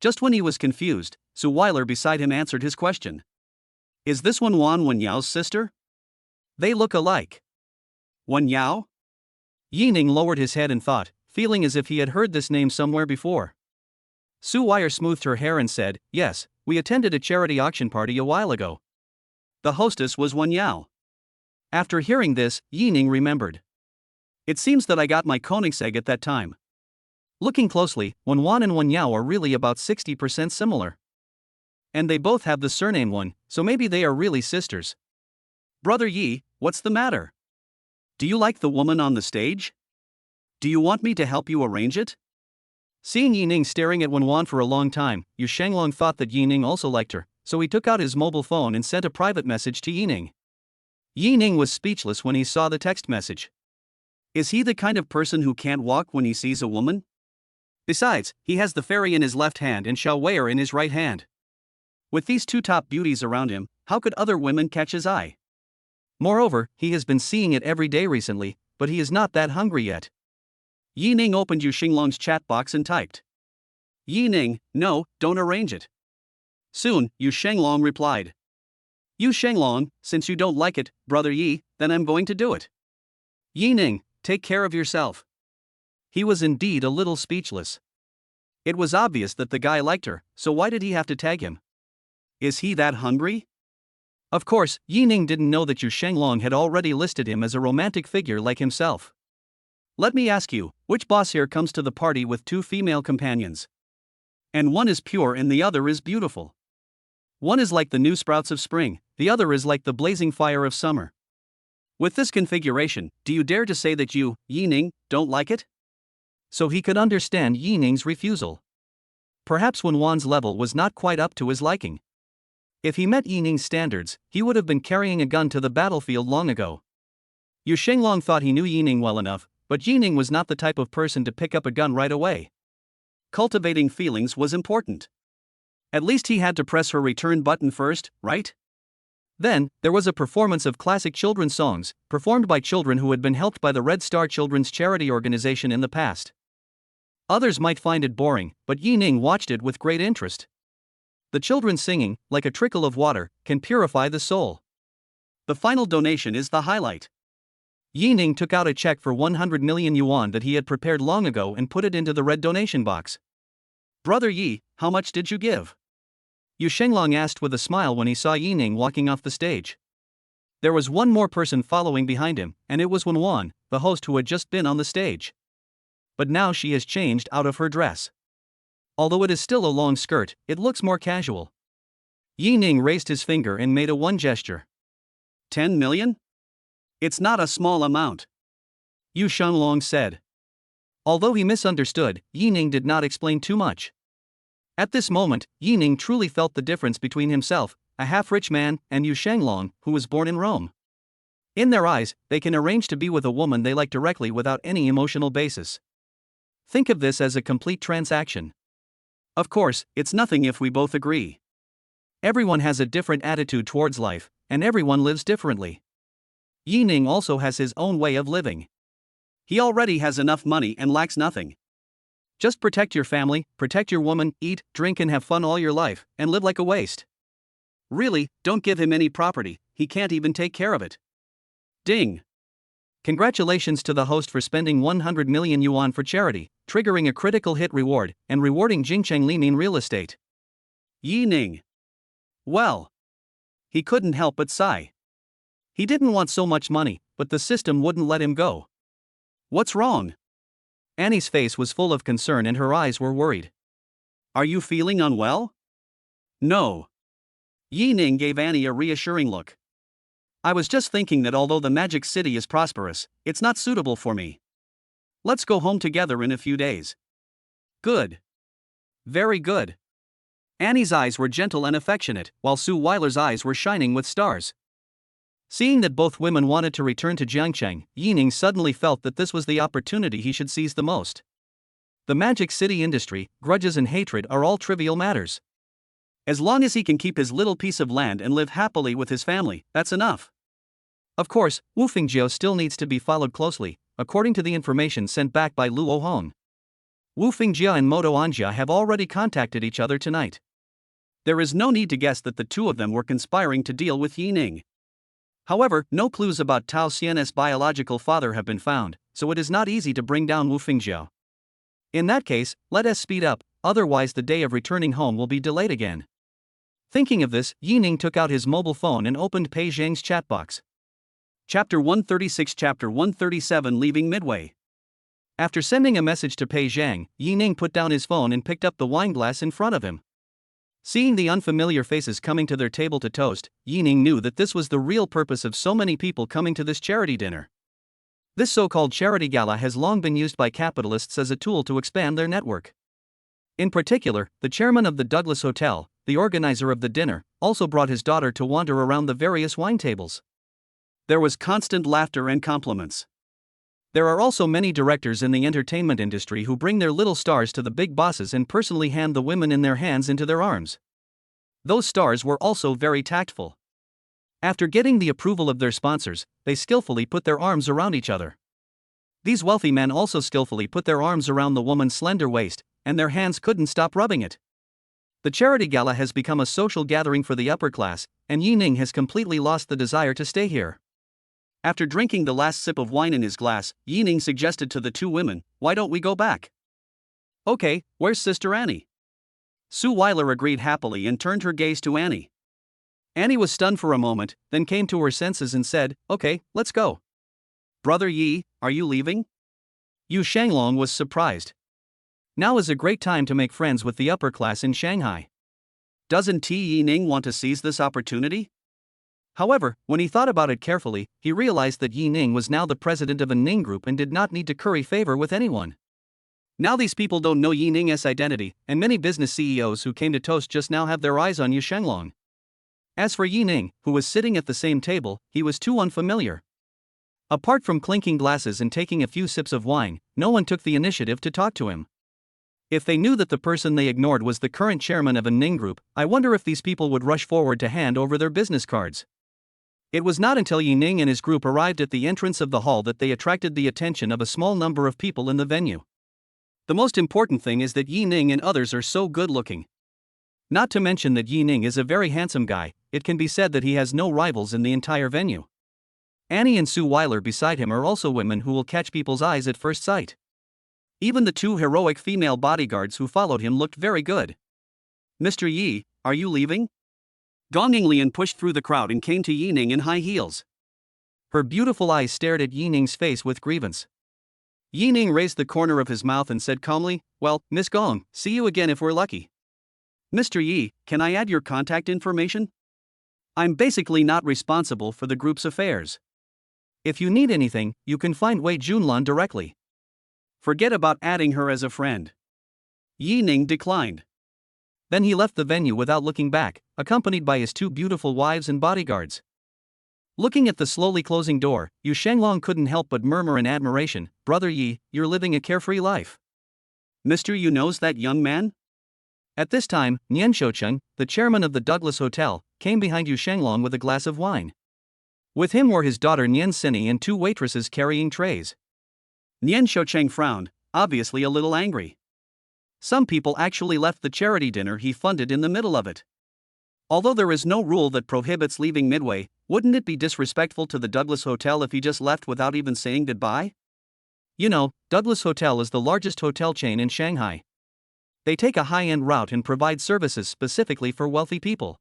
Just when he was confused, Suile beside him answered his question. Is this Wan Yao's sister? They look alike. Wan Yao? Yi Ning lowered his head and thought, feeling as if he had heard this name somewhere before. Suile smoothed her hair and said, yes, we attended a charity auction party a while ago. The hostess was Wan Yao. After hearing this, Yi Ning remembered. It seems that I got my Koenigsegg at that time. Looking closely, Wan and Wan Yao are really about 60% similar. And they both have the surname Wan, so maybe they are really sisters. Brother Yi, what's the matter? Do you like the woman on the stage? Do you want me to help you arrange it? Seeing Yi Ning staring at Wan for a long time, Yu Shanglong thought that Yi Ning also liked her, so he took out his mobile phone and sent a private message to Yi Ning. Yi Ning was speechless when he saw the text message. Is he the kind of person who can't walk when he sees a woman? Besides, he has the fairy in his left hand and Suile in his right hand. With these two top beauties around him, how could other women catch his eye? Moreover, he has been seeing it every day recently, but he is not that hungry yet. Yi Ning opened Yu Xinglong's chat box and typed. Yi Ning, no, don't arrange it. Soon, Yu Xinglong replied. Yu Xinglong, since you don't like it, brother Yi, then I'm going to do it. Yi Ning, take care of yourself. He was indeed a little speechless. It was obvious that the guy liked her, so why did he have to tag him? Is he that hungry? Of course, Yi Ning didn't know that Yu Xinglong had already listed him as a romantic figure like himself. Let me ask you, which boss here comes to the party with two female companions? And one is pure and the other is beautiful. One is like the new sprouts of spring, the other is like the blazing fire of summer. With this configuration, do you dare to say that you, Yi Ning, don't like it? So he could understand Yi Ning's refusal. Perhaps Wen Wan's level was not quite up to his liking. If he met Yi Ning's standards, he would have been carrying a gun to the battlefield long ago. Yu Xinglong thought he knew Yi Ning well enough, but Yi Ning was not the type of person to pick up a gun right away. Cultivating feelings was important. At least he had to press her return button first, right? Then, there was a performance of classic children's songs, performed by children who had been helped by the Red Star Children's Charity Organization in the past. Others might find it boring, but Yi Ning watched it with great interest. The children singing, like a trickle of water, can purify the soul. The final donation is the highlight. Yi Ning took out a check for 100 million yuan that he had prepared long ago and put it into the red donation box. Brother Yi, how much did you give? Yu Xinglong asked with a smile when he saw Yi Ning walking off the stage. There was one more person following behind him, and it was Wen Wan, the host who had just been on the stage. But now she has changed out of her dress. Although it is still a long skirt, it looks more casual. Yi Ning raised his finger and made a one gesture. 10 million? It's not a small amount. Yu Xinglong said. Although he misunderstood, Yi Ning did not explain too much. At this moment, Yi Ning truly felt the difference between himself, a half-rich man, and Yu Xinglong, who was born in Rome. In their eyes, they can arrange to be with a woman they like directly without any emotional basis. Think of this as a complete transaction. Of course, it's nothing if we both agree. Everyone has a different attitude towards life, and everyone lives differently. Yi Ning also has his own way of living. He already has enough money and lacks nothing. Just protect your family, protect your woman, eat, drink and have fun all your life, and live like a waste. Really, don't give him any property, he can't even take care of it. Ding! Congratulations to the host for spending 100 million yuan for charity, triggering a critical hit reward, and rewarding Jingcheng Limin Real Estate. Yi Ning. Well. He couldn't help but sigh. He didn't want so much money, but the system wouldn't let him go. What's wrong? Annie's face was full of concern and her eyes were worried. Are you feeling unwell? No. Yi Ning gave Annie a reassuring look. I was just thinking that although the Magic City is prosperous, it's not suitable for me. Let's go home together in a few days. Good. Very good. Annie's eyes were gentle and affectionate, while Suile's eyes were shining with stars. Seeing that both women wanted to return to Jiangcheng, Yi Ning suddenly felt that this was the opportunity he should seize the most. The Magic City industry, grudges and hatred are all trivial matters. As long as he can keep his little piece of land and live happily with his family, that's enough. Of course, Wu Fengjiu still needs to be followed closely, according to the information sent back by Luo Hong. Wu Fengjiu and Moto Anjia have already contacted each other tonight. There is no need to guess that the two of them were conspiring to deal with Yi Ning. However, no clues about Tao Xian's biological father have been found, so it is not easy to bring down Wu Fengjiu. In that case, let us speed up, otherwise the day of returning home will be delayed again. Thinking of this, Yi Ning took out his mobile phone and opened Pei Zhang's chat box. Chapter 136 Chapter 137 Leaving midway. After sending a message to Pei Zhang, Yi Ning put down his phone and picked up the wine glass in front of him. Seeing the unfamiliar faces coming to their table to toast, Yi Ning knew that this was the real purpose of so many people coming to this charity dinner. This so-called charity gala has long been used by capitalists as a tool to expand their network. In particular, the chairman of the Douglas Hotel, the organizer of the dinner, also brought his daughter to wander around the various wine tables. There was constant laughter and compliments. There are also many directors in the entertainment industry who bring their little stars to the big bosses and personally hand the women in their hands into their arms. Those stars were also very tactful. After getting the approval of their sponsors, they skillfully put their arms around each other. These wealthy men also skillfully put their arms around the woman's slender waist, and their hands couldn't stop rubbing it. The charity gala has become a social gathering for the upper class, and Yi Ning has completely lost the desire to stay here. After drinking the last sip of wine in his glass, Yi Ning suggested to the two women, "Why don't we go back?" "Okay, where's Sister Annie?" Suile agreed happily and turned her gaze to Annie. Annie was stunned for a moment, then came to her senses and said, "Okay, let's go." "Brother Yi, are you leaving?" Yu Shanglong was surprised. Now is a great time to make friends with the upper class in Shanghai. Doesn't Yi Ning want to seize this opportunity? However, when he thought about it carefully, he realized that Yi Ning was now the president of a Ning group and did not need to curry favor with anyone. Now these people don't know Yi Ning's identity, and many business CEOs who came to toast just now have their eyes on Yu Shanglong. As for Yi Ning, who was sitting at the same table, he was too unfamiliar. Apart from clinking glasses and taking a few sips of wine, no one took the initiative to talk to him. If they knew that the person they ignored was the current chairman of a Ning group, I wonder if these people would rush forward to hand over their business cards. It was not until Yi Ning and his group arrived at the entrance of the hall that they attracted the attention of a small number of people in the venue. The most important thing is that Yi Ning and others are so good looking. Not to mention that Yi Ning is a very handsome guy, it can be said that he has no rivals in the entire venue. Annie and Suile beside him are also women who will catch people's eyes at first sight. Even the two heroic female bodyguards who followed him looked very good. "Mr. Yi, are you leaving?" Gong Yinglian pushed through the crowd and came to Yi Ning in high heels. Her beautiful eyes stared at Yi Ning's face with grievance. Yi Ning raised the corner of his mouth and said calmly, "Well, Miss Gong, see you again if we're lucky." "Mr. Yi, can I add your contact information? I'm basically not responsible for the group's affairs. If you need anything, you can find Wei Junlan directly." "Forget about adding her as a friend." Yi Ning declined. Then he left the venue without looking back, accompanied by his two beautiful wives and bodyguards. Looking at the slowly closing door, Yu Shanglong couldn't help but murmur in admiration, "Brother Yi, you're living a carefree life." "Mr. Yu knows that young man?" At this time, Nian Shoucheng, the chairman of the Douglas Hotel, came behind Yu Shanglong with a glass of wine. With him were his daughter Nian Sini and two waitresses carrying trays. Nian Shoucheng frowned, obviously a little angry. Some people actually left the charity dinner he funded in the middle of it. Although there is no rule that prohibits leaving midway, wouldn't it be disrespectful to the Douglas Hotel if he just left without even saying goodbye? You know, Douglas Hotel is the largest hotel chain in Shanghai. They take a high-end route and provide services specifically for wealthy people.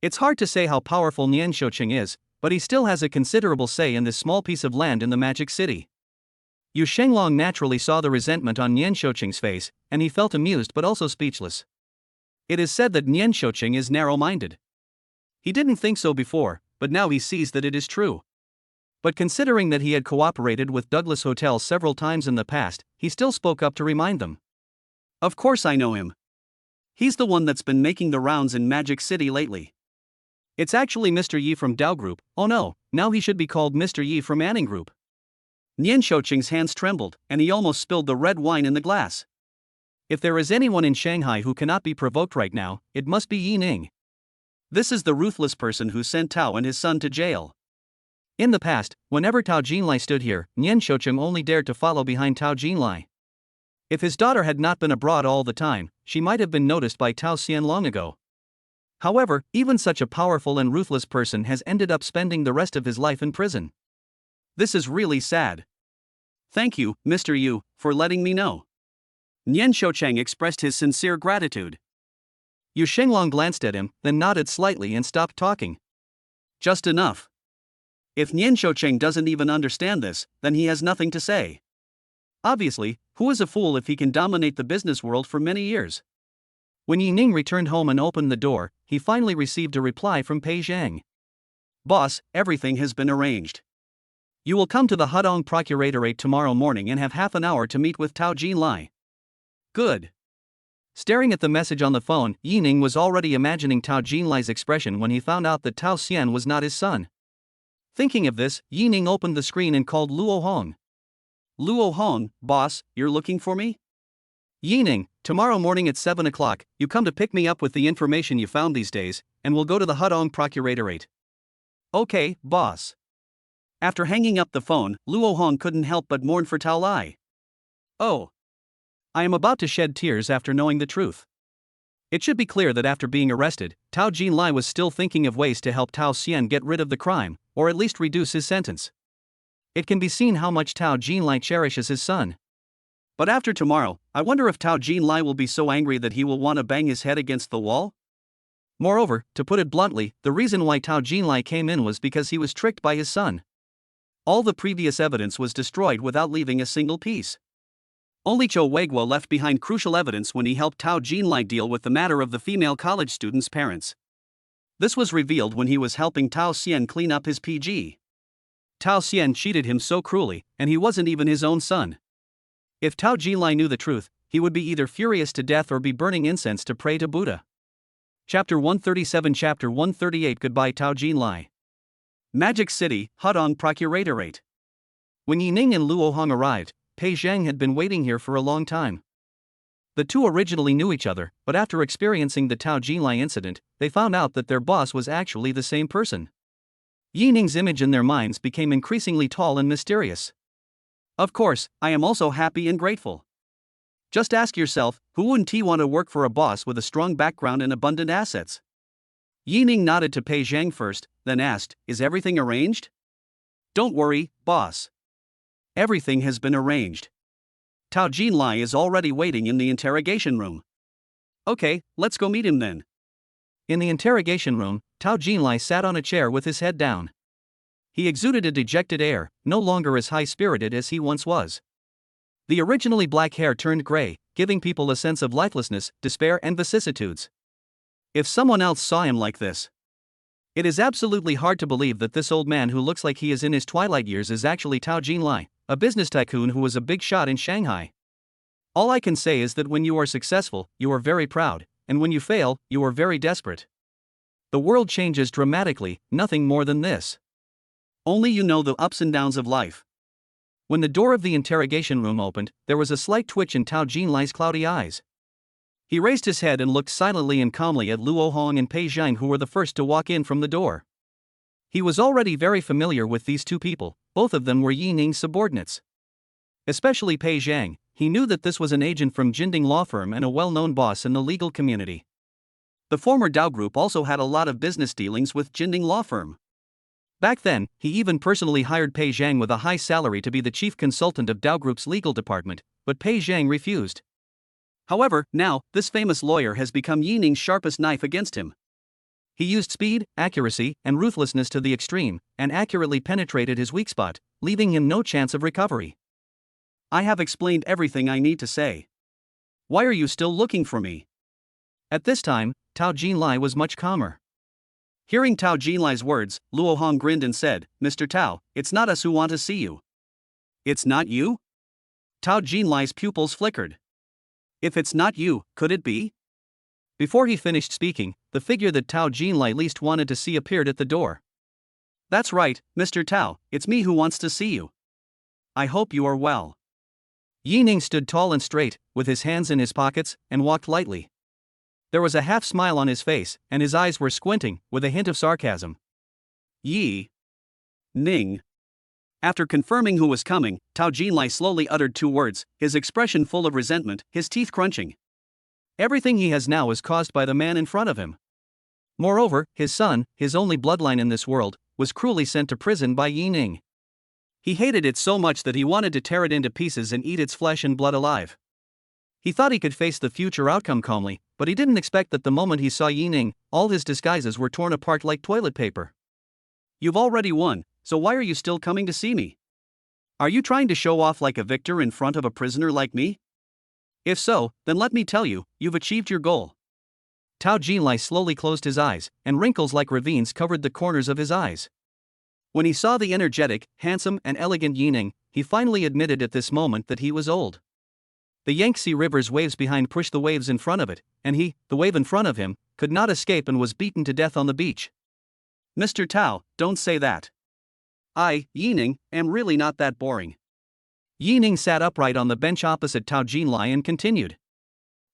It's hard to say how powerful Nian Shoucheng is, but he still has a considerable say in this small piece of land in the Magic City. Yu Shanglong naturally saw the resentment on Nian Shoucheng's face, and he felt amused but also speechless. It is said that Nian Shoucheng is narrow-minded. He didn't think so before, but now he sees that it is true. But considering that he had cooperated with Douglas Hotel several times in the past, he still spoke up to remind them. "Of course I know him. He's the one that's been making the rounds in Magic City lately. It's actually Mr. Yi from Dao Group. Oh no, now he should be called Mr. Yi from Anning Group." Nian Shoucheng's hands trembled, and he almost spilled the red wine in the glass. If there is anyone in Shanghai who cannot be provoked right now, it must be Yi Ning. This is the ruthless person who sent Tao and his son to jail. In the past, whenever Tao Jinlai stood here, Nian Shoucheng only dared to follow behind Tao Jinlai. If his daughter had not been abroad all the time, she might have been noticed by Tao Xian long ago. However, even such a powerful and ruthless person has ended up spending the rest of his life in prison. This is really sad. "Thank you, Mr. Yu, for letting me know." Nian Shoucheng expressed his sincere gratitude. Yu Shanglong glanced at him, then nodded slightly and stopped talking. Just enough. If Nian Shoucheng doesn't even understand this, then he has nothing to say. Obviously, who is a fool if he can dominate the business world for many years? When Yi Ning returned home and opened the door, he finally received a reply from Pei Zhang. "Boss, everything has been arranged. You will come to the Hudong Procuratorate tomorrow morning and have half an hour to meet with Tao Jinlai." "Good." Staring at the message on the phone, Yi Ning was already imagining Tao Jinlai's expression when he found out that Tao Xian was not his son. Thinking of this, Yi Ning opened the screen and called Luo Hong. Luo Hong, boss, you're looking for me? Yining, tomorrow morning at 7 o'clock, you come to pick me up with the information you found these days, and we'll go to the Hudong Procuratorate. Okay, boss. After hanging up the phone, Luo Hong couldn't help but mourn for Tao Lai. Oh. I am about to shed tears after knowing the truth. It should be clear that after being arrested, Tao Jinlai was still thinking of ways to help Tao Xian get rid of the crime, or at least reduce his sentence. It can be seen how much Tao Jinlai cherishes his son. But after tomorrow, I wonder if Tao Jinlai will be so angry that he will want to bang his head against the wall? Moreover, to put it bluntly, the reason why Tao Jinlai came in was because he was tricked by his son. All the previous evidence was destroyed without leaving a single piece. Only Zhou Weiguo left behind crucial evidence when he helped Tao Jinlai deal with the matter of the female college student's parents. This was revealed when he was helping Tao Xian clean up his PG. Tao Xian cheated him so cruelly, and he wasn't even his own son. If Tao Jinlai knew the truth, he would be either furious to death or be burning incense to pray to Buddha. Chapter 137 Chapter 138 Goodbye Tao Jinlai. Magic City, Hudong Procuratorate. When Yining and Luo Hong arrived, Pei Zhang had been waiting here for a long time. The two originally knew each other, but after experiencing the Tao Jinlai incident, they found out that their boss was actually the same person. Yining's image in their minds became increasingly tall and mysterious. Of course, I am also happy and grateful. Just ask yourself, who wouldn't he want to work for a boss with a strong background and abundant assets? Yining nodded to Pei Zhang first, then asked, is everything arranged? Don't worry, boss. Everything has been arranged. Tao Jinlai is already waiting in the interrogation room. Okay, let's go meet him then. In the interrogation room, Tao Jinlai sat on a chair with his head down. He exuded a dejected air, no longer as high-spirited as he once was. The originally black hair turned gray, giving people a sense of lifelessness, despair and vicissitudes. If someone else saw him like this, it is absolutely hard to believe that this old man who looks like he is in his twilight years is actually Tao Jinlai, a business tycoon who was a big shot in Shanghai. All I can say is that when you are successful, you are very proud, and when you fail, you are very desperate. The world changes dramatically, nothing more than this. Only you know the ups and downs of life. When the door of the interrogation room opened, there was a slight twitch in Tao Jinlai's cloudy eyes. He raised his head and looked silently and calmly at Luo Hong and Pei Zhang, who were the first to walk in from the door. He was already very familiar with these two people, both of them were Yining's subordinates. Especially Pei Zhang, he knew that this was an agent from Jinding law firm and a well-known boss in the legal community. The former Dao Group also had a lot of business dealings with Jinding law firm. Back then, he even personally hired Pei Zhang with a high salary to be the chief consultant of Dao Group's legal department, but Pei Zhang refused. However, now, this famous lawyer has become Yining's sharpest knife against him. He used speed, accuracy, and ruthlessness to the extreme, and accurately penetrated his weak spot, leaving him no chance of recovery. I have explained everything I need to say. Why are you still looking for me? At this time, Tao Jinlai was much calmer. Hearing Tao Jinlai's words, Luo Hong grinned and said, Mr. Tao, it's not us who want to see you. It's not you? Tao Jinlai's pupils flickered. If it's not you, could it be? Before he finished speaking, the figure that Tao Jinlai least wanted to see appeared at the door. That's right, Mr. Tao, it's me who wants to see you. I hope you are well. Yining stood tall and straight, with his hands in his pockets, and walked lightly. There was a half smile on his face, and his eyes were squinting, with a hint of sarcasm. Yi Ning. After confirming who was coming, Tao Jinlai slowly uttered two words, his expression full of resentment, his teeth crunching. Everything he has now is caused by the man in front of him. Moreover, his son, his only bloodline in this world, was cruelly sent to prison by Yining. He hated it so much that he wanted to tear it into pieces and eat its flesh and blood alive. He thought he could face the future outcome calmly, but he didn't expect that the moment he saw Yining, all his disguises were torn apart like toilet paper. You've already won, so why are you still coming to see me? Are you trying to show off like a victor in front of a prisoner like me? If so, then let me tell you, you've achieved your goal. Tao Jinlai slowly closed his eyes, and wrinkles like ravines covered the corners of his eyes. When he saw the energetic, handsome, and elegant Yining, he finally admitted at this moment that he was old. The Yangtze River's waves behind pushed the waves in front of it, and he, the wave in front of him, could not escape and was beaten to death on the beach. Mr. Tao, don't say that. I, Yining, am really not that boring. Yi Ning sat upright on the bench opposite Tao Jinlai and continued.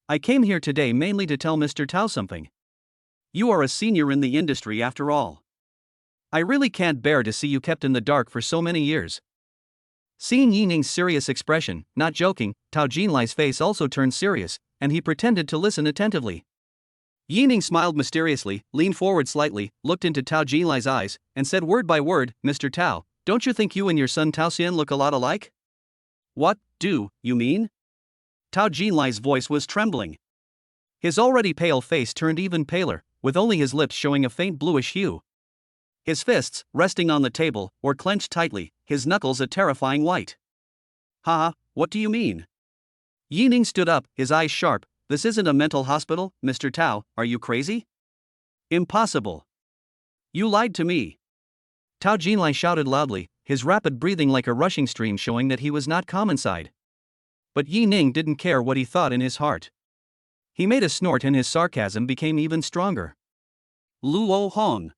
I came here today mainly to tell Mr. Tao something. You are a senior in the industry after all. I really can't bear to see you kept in the dark for so many years. Seeing Yi Ning's serious expression, not joking, Tao Jinlai's face also turned serious, and he pretended to listen attentively. Yi Ning smiled mysteriously, leaned forward slightly, looked into Tao Jinlai's eyes, and said word by word, Mr. Tao, don't you think you and your son Tao Xian look a lot alike? What, do you mean? Tao Jinlai's voice was trembling. His already pale face turned even paler, with only his lips showing a faint bluish hue. His fists, resting on the table, were clenched tightly, his knuckles a terrifying white. Haha, what do you mean? Yi Ning stood up, his eyes sharp. This isn't a mental hospital, Mr. Tao, are you crazy? Impossible. You lied to me. Tao Jinlai shouted loudly, his rapid breathing like a rushing stream showing that he was not calm inside. But Yi Ning didn't care what he thought in his heart. He made a snort and his sarcasm became even stronger. Luo Hong.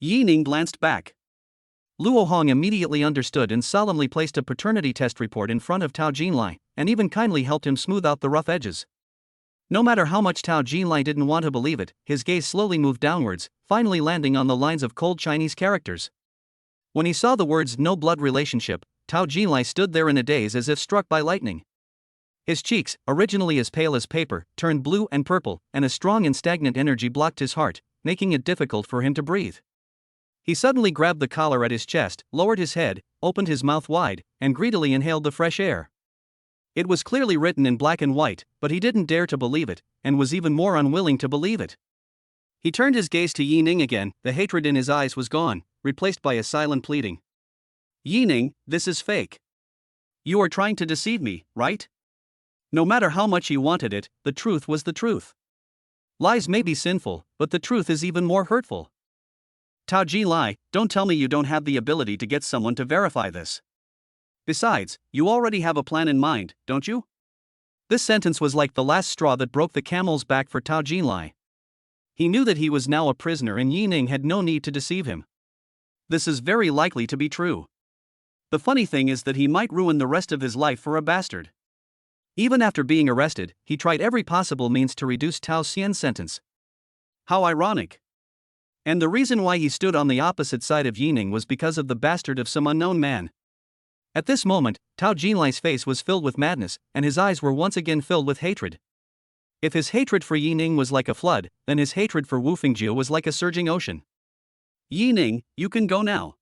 Yi Ning glanced back. Luo Hong immediately understood and solemnly placed a paternity test report in front of Tao Jinlai, and even kindly helped him smooth out the rough edges. No matter how much Tao Jinlai didn't want to believe it, his gaze slowly moved downwards, finally landing on the lines of cold Chinese characters. When he saw the words no blood relationship, Tao Jinlai stood there in a daze as if struck by lightning. His cheeks, originally as pale as paper, turned blue and purple, and a strong and stagnant energy blocked his heart, making it difficult for him to breathe. He suddenly grabbed the collar at his chest, lowered his head, opened his mouth wide, and greedily inhaled the fresh air. It was clearly written in black and white, but he didn't dare to believe it, and was even more unwilling to believe it. He turned his gaze to Yi Ning again, the hatred in his eyes was gone, replaced by a silent pleading. Yi Ning, this is fake. You are trying to deceive me, right? No matter how much he wanted it, the truth was the truth. Lies may be sinful, but the truth is even more hurtful. Tao Jinlai, don't tell me you don't have the ability to get someone to verify this. Besides, you already have a plan in mind, don't you? This sentence was like the last straw that broke the camel's back for Tao Jinlai. He knew that he was now a prisoner and Yi Ning had no need to deceive him. This is very likely to be true. The funny thing is that he might ruin the rest of his life for a bastard. Even after being arrested, he tried every possible means to reduce Tao Xian's sentence. How ironic. And the reason why he stood on the opposite side of Yi Ning was because of the bastard of some unknown man. At this moment, Tao Jinlai's face was filled with madness, and his eyes were once again filled with hatred. If his hatred for Yi Ning was like a flood, then his hatred for Wu Fengjiu was like a surging ocean. Yi Ning, you can go now.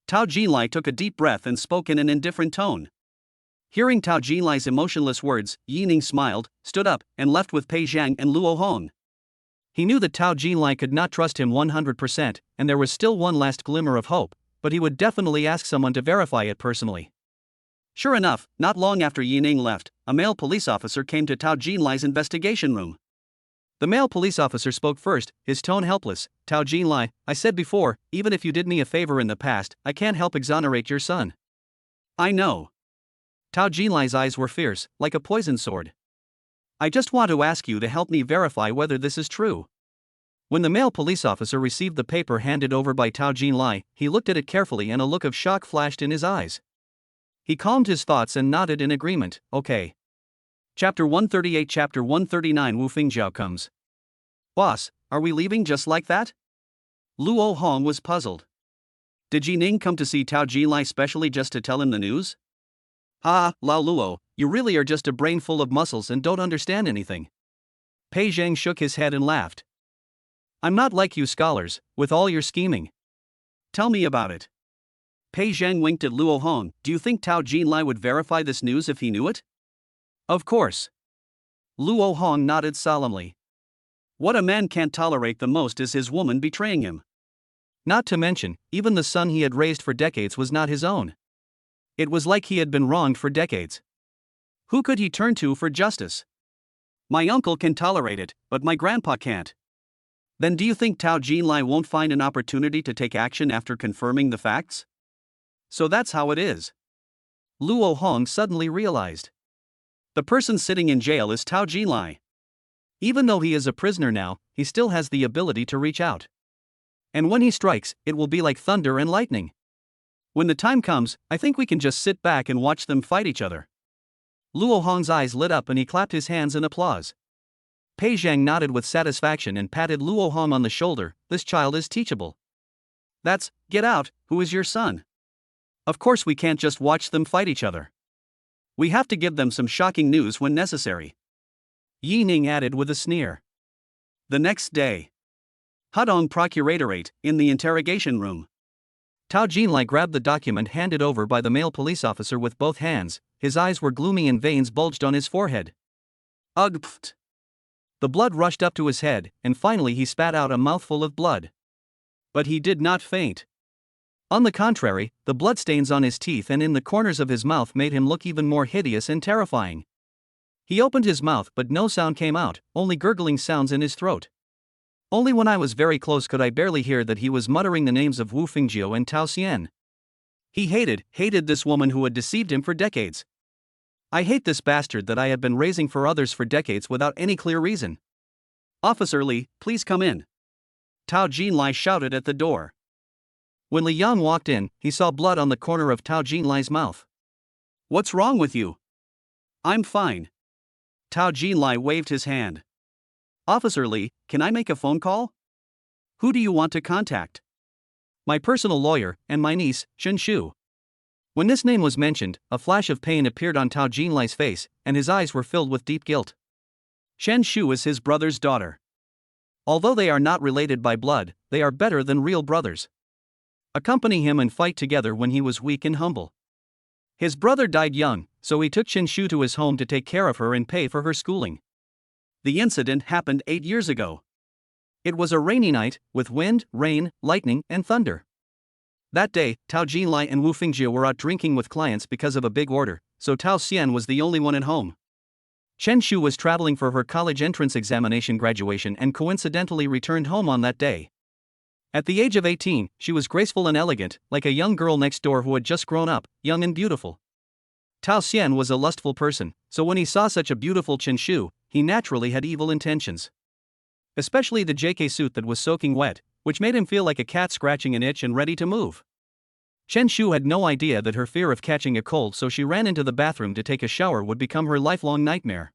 Tao Jinlai took a deep breath and spoke in an indifferent tone. Hearing Tao Jinlai's emotionless words, Yi Ning smiled, stood up, and left with Pei Zhang and Luo Hong. He knew that Tao Jinlai could not trust him 100%, and there was still one last glimmer of hope, but he would definitely ask someone to verify it personally. Sure enough, not long after Yi Ning left, a male police officer came to Tao Jinlai's investigation room. The male police officer spoke first, his tone helpless. Tao Jinlai, I said before, even if you did me a favor in the past, I can't help exonerate your son. I know. Tao Jinlai's eyes were fierce, like a poisoned sword. I just want to ask you to help me verify whether this is true. When the male police officer received the paper handed over by Tao Jinlai, he looked at it carefully and a look of shock flashed in his eyes. He calmed his thoughts and nodded in agreement. Okay. Chapter 138 Chapter 139 Wu Fengjiao comes. Boss, are we leaving just like that? Luo Hong was puzzled. Did Yi Ning come to see Tao Jinlai specially just to tell him the news? Ah, Lao Luo, you really are just a brain full of muscles and don't understand anything. Pei Zhang shook his head and laughed. I'm not like you scholars, with all your scheming. Tell me about it. Pei Zhang winked at Luo Hong. Do you think Tao Jinlai would verify this news if he knew it? Of course. Luo Hong nodded solemnly. What a man can't tolerate the most is his woman betraying him. Not to mention, even the son he had raised for decades was not his own. It was like he had been wronged for decades. Who could he turn to for justice? My uncle can tolerate it, but my grandpa can't. Then do you think Tao Jinlai won't find an opportunity to take action after confirming the facts? So that's how it is. Luo Hong suddenly realized. The person sitting in jail is Tao Jinlai. Even though he is a prisoner now, he still has the ability to reach out. And when he strikes, it will be like thunder and lightning. When the time comes, I think we can just sit back and watch them fight each other. Luo Hong's eyes lit up and he clapped his hands in applause. Pei Zhang nodded with satisfaction and patted Luo Hong on the shoulder. This child is teachable. Get out, who is your son? Of course we can't just watch them fight each other. We have to give them some shocking news when necessary. Yi Ning added with a sneer. The next day. Hudong Procuratorate, in the interrogation room. Tao Jinlai grabbed the document handed over by the male police officer with both hands. His eyes were gloomy and veins bulged on his forehead. Ugh, pfft. The blood rushed up to his head, and finally he spat out a mouthful of blood. But he did not faint. On the contrary, the bloodstains on his teeth and in the corners of his mouth made him look even more hideous and terrifying. He opened his mouth but no sound came out, only gurgling sounds in his throat. Only when I was very close could I barely hear that he was muttering the names of Wu Fingjiu and Tao Xian. He hated this woman who had deceived him for decades. I hate this bastard that I had been raising for others for decades without any clear reason. Officer Li, please come in. Tao Jinlai shouted at the door. When Li Yang walked in, he saw blood on the corner of Tao Jinlai's mouth. What's wrong with you? I'm fine. Tao Jinlai waved his hand. Officer Li, can I make a phone call? Who do you want to contact? My personal lawyer, and my niece, Chen Shu. When this name was mentioned, a flash of pain appeared on Tao Jinlai's face, and his eyes were filled with deep guilt. Chen Shu is his brother's daughter. Although they are not related by blood, they are better than real brothers. Accompany him and fight together when he was weak and humble. His brother died young, so he took Chen Shu to his home to take care of her and pay for her schooling. The incident happened 8 years ago. It was a rainy night, with wind, rain, lightning, and thunder. That day, Tao Jinlai and Wu Fingjiu were out drinking with clients because of a big order, so Tao Xian was the only one at home. Chen Shu was traveling for her college entrance examination graduation and coincidentally returned home on that day. At the age of 18, she was graceful and elegant, like a young girl next door who had just grown up, young and beautiful. Tao Xian was a lustful person, so when he saw such a beautiful Chen Shu, he naturally had evil intentions. Especially the JK suit that was soaking wet, which made him feel like a cat scratching an itch and ready to move. Chen Shu had no idea that her fear of catching a cold, so she ran into the bathroom to take a shower would become her lifelong nightmare.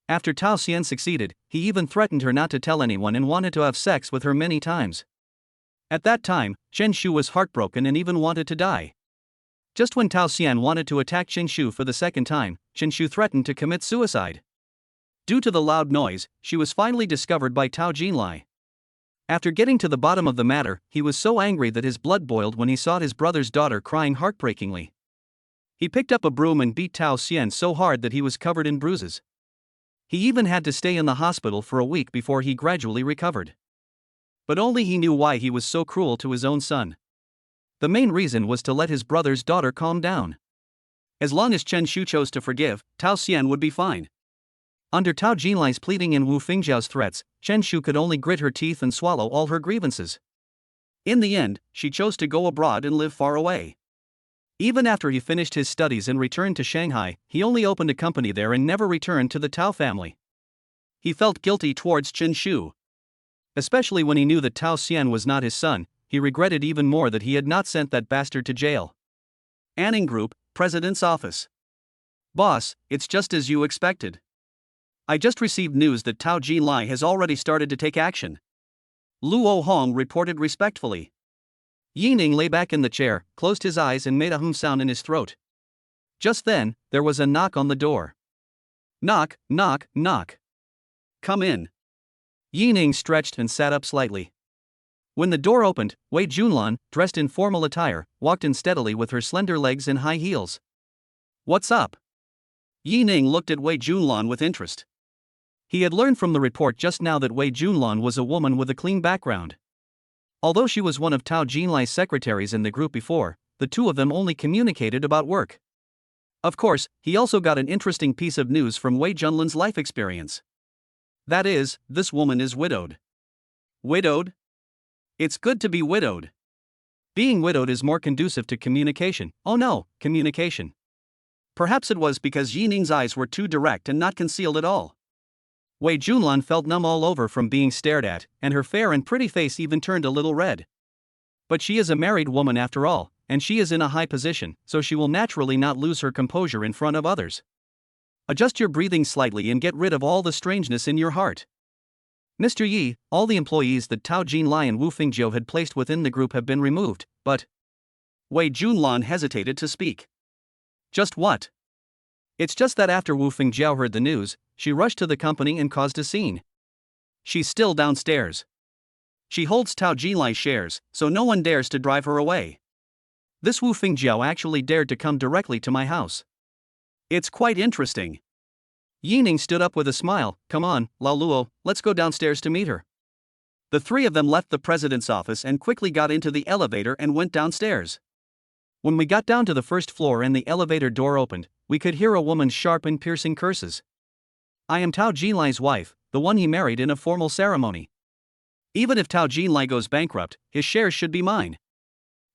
After Tao Xian succeeded, he even threatened her not to tell anyone and wanted to have sex with her many times. At that time, Chen Shu was heartbroken and even wanted to die. Just when Tao Xian wanted to attack Chen Shu for the second time, Chen Shu threatened to commit suicide. Due to the loud noise, she was finally discovered by Tao Jinlai. After getting to the bottom of the matter, he was so angry that his blood boiled when he saw his brother's daughter crying heartbreakingly. He picked up a broom and beat Tao Xian so hard that he was covered in bruises. He even had to stay in the hospital for a week before he gradually recovered. But only he knew why he was so cruel to his own son. The main reason was to let his brother's daughter calm down. As long as Chen Shu chose to forgive, Tao Xian would be fine. Under Tao Jinlai's pleading and Wu Fingjiao's threats, Chen Shu could only grit her teeth and swallow all her grievances. In the end, she chose to go abroad and live far away. Even after he finished his studies and returned to Shanghai, he only opened a company there and never returned to the Tao family. He felt guilty towards Chen Shu. Especially when he knew that Tao Xian was not his son, he regretted even more that he had not sent that bastard to jail. Anning Group, President's Office. Boss, it's just as you expected. I just received news that Tao Jinlai has already started to take action. Luo Hong reported respectfully. Yi Ning lay back in the chair, closed his eyes and made a hum sound in his throat. Just then, there was a knock on the door. Knock, knock, knock. Come in. Yi Ning stretched and sat up slightly. When the door opened, Wei Junlan, dressed in formal attire, walked in steadily with her slender legs and high heels. What's up? Yi Ning looked at Wei Junlan with interest. He had learned from the report just now that Wei Junlan was a woman with a clean background. Although she was one of Tao Jinlai's secretaries in the group before, the two of them only communicated about work. Of course, he also got an interesting piece of news from Wei Junlan's life experience. That is, this woman is widowed. Widowed? It's good to be widowed. Being widowed is more conducive to communication. Oh no, communication. Perhaps it was because Yi Ning's eyes were too direct and not concealed at all. Wei Junlan felt numb all over from being stared at, and her fair and pretty face even turned a little red. But she is a married woman after all, and she is in a high position, so she will naturally not lose her composure in front of others. Adjust your breathing slightly and get rid of all the strangeness in your heart. Mr. Yi, all the employees that Tao Jinlai and Wu Fingjiu had placed within the group have been removed, but... Wei Junlan hesitated to speak. Just what? It's just that after Wu Fingjiu heard the news, she rushed to the company and caused a scene. She's still downstairs. She holds Tao Jinlai shares, so no one dares to drive her away. This Wu Fingjiu actually dared to come directly to my house. It's quite interesting. Yining stood up with a smile. Come on, Lao Luo, let's go downstairs to meet her. The three of them left the president's office and quickly got into the elevator and went downstairs. When we got down to the first floor and the elevator door opened, we could hear a woman's sharp and piercing curses. I am Tao Jinlai's wife, the one he married in a formal ceremony. Even if Tao Jinlai goes bankrupt, his shares should be mine.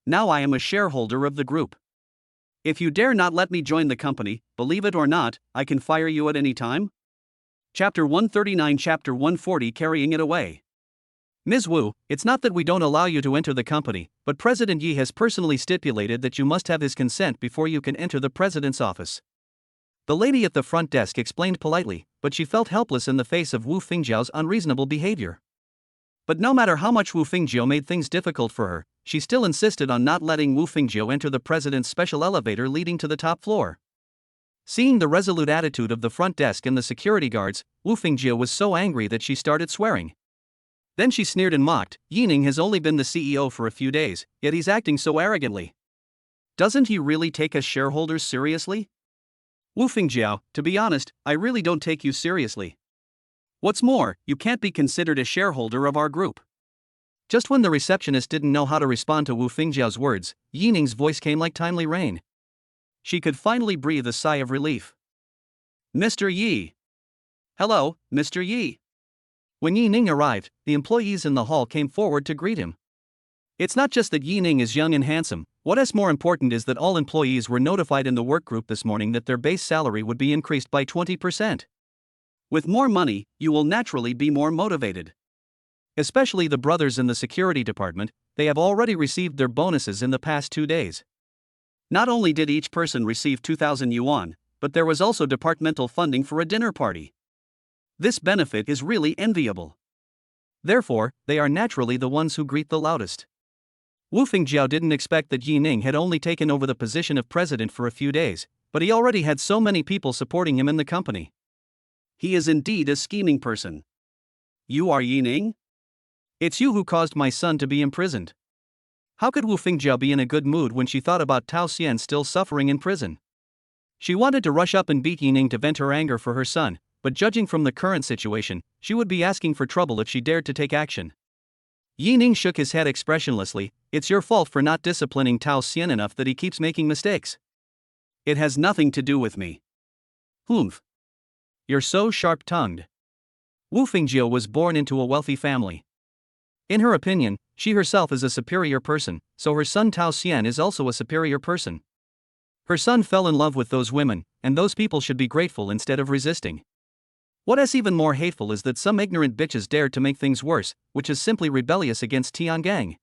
Now I am a shareholder of the group. If you dare not let me join the company, believe it or not, I can fire you at any time. Chapter 139, Chapter 140, Carrying it away. Ms. Wu, it's not that we don't allow you to enter the company, but President Yi has personally stipulated that you must have his consent before you can enter the president's office. The lady at the front desk explained politely, but she felt helpless in the face of Wu Fingjiu's unreasonable behavior. But no matter how much Wu Fingjiu made things difficult for her, she still insisted on not letting Wu Fingjiu enter the president's special elevator leading to the top floor. Seeing the resolute attitude of the front desk and the security guards, Wu Fingjiu was so angry that she started swearing. Then she sneered and mocked. Yining has only been the CEO for a few days, yet he's acting so arrogantly. Doesn't he really take us shareholders seriously? Wu Fingjiu, to be honest, I really don't take you seriously. What's more, you can't be considered a shareholder of our group. Just when the receptionist didn't know how to respond to Wu Fingjiu's words, Yining's voice came like timely rain. She could finally breathe a sigh of relief. Mr. Yi. Hello, Mr. Yi. When Yining arrived, the employees in the hall came forward to greet him. It's not just that Yining is young and handsome, what is more important is that all employees were notified in the work group this morning that their base salary would be increased by 20%. With more money, you will naturally be more motivated. Especially the brothers in the security department, they have already received their bonuses in the past 2 days. Not only did each person receive 2,000 yuan, but there was also departmental funding for a dinner party. This benefit is really enviable. Therefore, they are naturally the ones who greet the loudest. Wu Fingjiu didn't expect that Yining had only taken over the position of president for a few days, but he already had so many people supporting him in the company. He is indeed a scheming person. You are Yining? It's you who caused my son to be imprisoned. How could Wu Fingjiu be in a good mood when she thought about Tao Xian still suffering in prison? She wanted to rush up and beat Yining to vent her anger for her son, but judging from the current situation, she would be asking for trouble if she dared to take action. Yining shook his head expressionlessly. It's your fault for not disciplining Tao Xian enough that he keeps making mistakes. It has nothing to do with me. Humph. You're so sharp-tongued. Wu Fingjiu was born into a wealthy family. In her opinion, she herself is a superior person, so her son Tao Xian is also a superior person. Her son fell in love with those women, and those people should be grateful instead of resisting. What is even more hateful is that some ignorant bitches dared to make things worse, which is simply rebellious against Tiangang.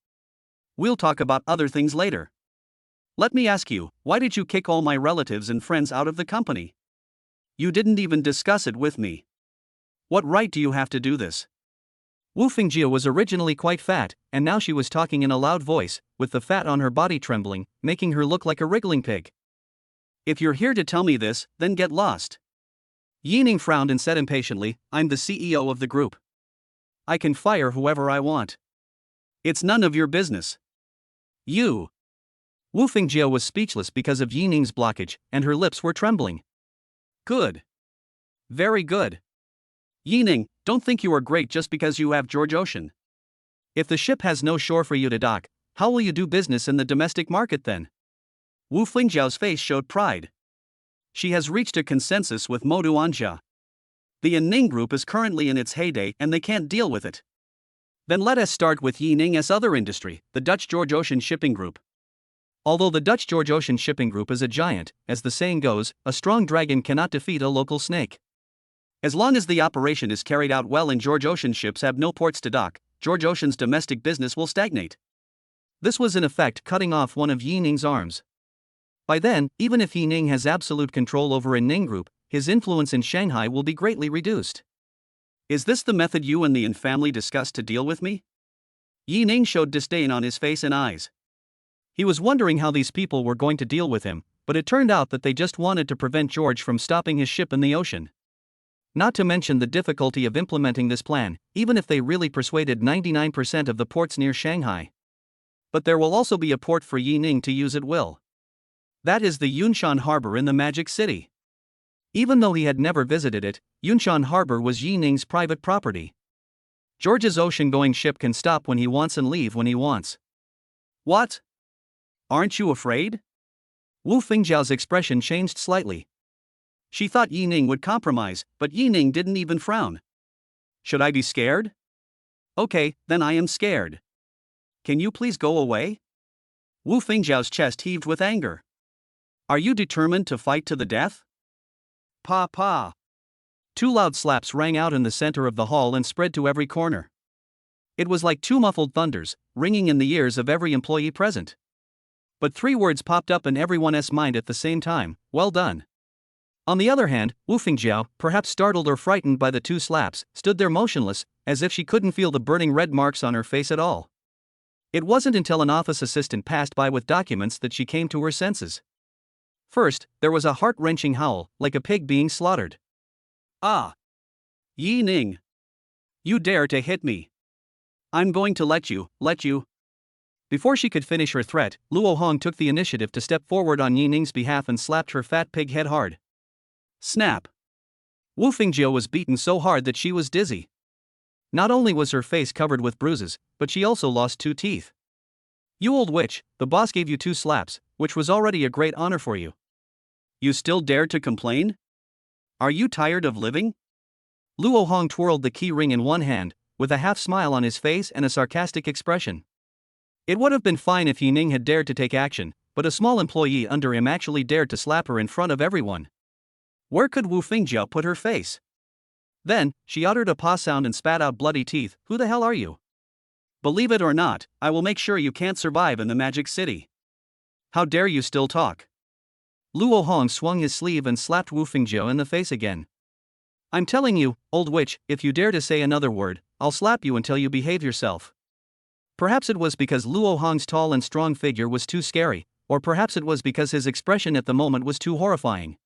We'll talk about other things later. Let me ask you, why did you kick all my relatives and friends out of the company? You didn't even discuss it with me. What right do you have to do this? Wu Fingjiu was originally quite fat, and now she was talking in a loud voice, with the fat on her body trembling, making her look like a wriggling pig. If you're here to tell me this, then get lost. Yining frowned and said impatiently, I'm the CEO of the group. I can fire whoever I want. It's none of your business. You. Wu Fingjiu was speechless because of Yining's blockage, and her lips were trembling. Good. Very good. Yining, don't think you are great just because you have George Ocean. If the ship has no shore for you to dock, how will you do business in the domestic market then? Wu Fingjiu's face showed pride. She has reached a consensus with Mo Duanjia. The Yanning group is currently in its heyday and they can't deal with it. Then let us start with Yining's other industry, the Dutch George Ocean Shipping Group. Although the Dutch George Ocean Shipping Group is a giant, as the saying goes, a strong dragon cannot defeat a local snake. As long as the operation is carried out well and George Ocean ships have no ports to dock, George Ocean's domestic business will stagnate. This was in effect cutting off one of Yi Ning's arms. By then, even if Yi Ning has absolute control over a Ning group, his influence in Shanghai will be greatly reduced. Is this the method you and the Yin family discussed to deal with me? Yi Ning showed disdain on his face and eyes. He was wondering how these people were going to deal with him, but it turned out that they just wanted to prevent George from stopping his ship in the ocean. Not to mention the difficulty of implementing this plan, even if they really persuaded 99% of the ports near Shanghai. But there will also be a port for Yi Ning to use at will. That is the Yunshan Harbor in the Magic City. Even though he had never visited it, Yunshan Harbor was Yi Ning's private property. George's ocean-going ship can stop when he wants and leave when he wants. What? Aren't you afraid? Wu Fengjiao's expression changed slightly. She thought Yi Ning would compromise, but Yi Ning didn't even frown. Should I be scared? Okay, then I am scared. Can you please go away? Wu Fengjiao's chest heaved with anger. Are you determined to fight to the death? Pa pa. Two loud slaps rang out in the center of the hall and spread to every corner. It was like two muffled thunders, ringing in the ears of every employee present. But three words popped up in everyone's mind at the same time: well done. On the other hand, Wu Fengjiao, perhaps startled or frightened by the two slaps, stood there motionless, as if she couldn't feel the burning red marks on her face at all. It wasn't until an office assistant passed by with documents that she came to her senses. First, there was a heart-wrenching howl, like a pig being slaughtered. Ah! Yi Ning! You dare to hit me! I'm going to let you. Before she could finish her threat, Luo Hong took the initiative to step forward on Yi Ning's behalf and slapped her fat pig head hard. Snap! Wu Fengjiao was beaten so hard that she was dizzy. Not only was her face covered with bruises, but she also lost 2 teeth. You old witch, the boss gave you 2 slaps, which was already a great honor for you. You still dare to complain? Are you tired of living? Luo Hong twirled the key ring in one hand, with a half-smile on his face and a sarcastic expression. It would have been fine if Yi Ning had dared to take action, but a small employee under him actually dared to slap her in front of everyone. Where could Wu Fengjiao put her face? Then, she uttered a pa sound and spat out bloody teeth. Who the hell are you? Believe it or not, I will make sure you can't survive in the Magic City. How dare you still talk? Luo Hong swung his sleeve and slapped Wu Fengjiao in the face again. I'm telling you, old witch, if you dare to say another word, I'll slap you until you behave yourself. Perhaps it was because Luo Hong's tall and strong figure was too scary, or perhaps it was because his expression at the moment was too horrifying.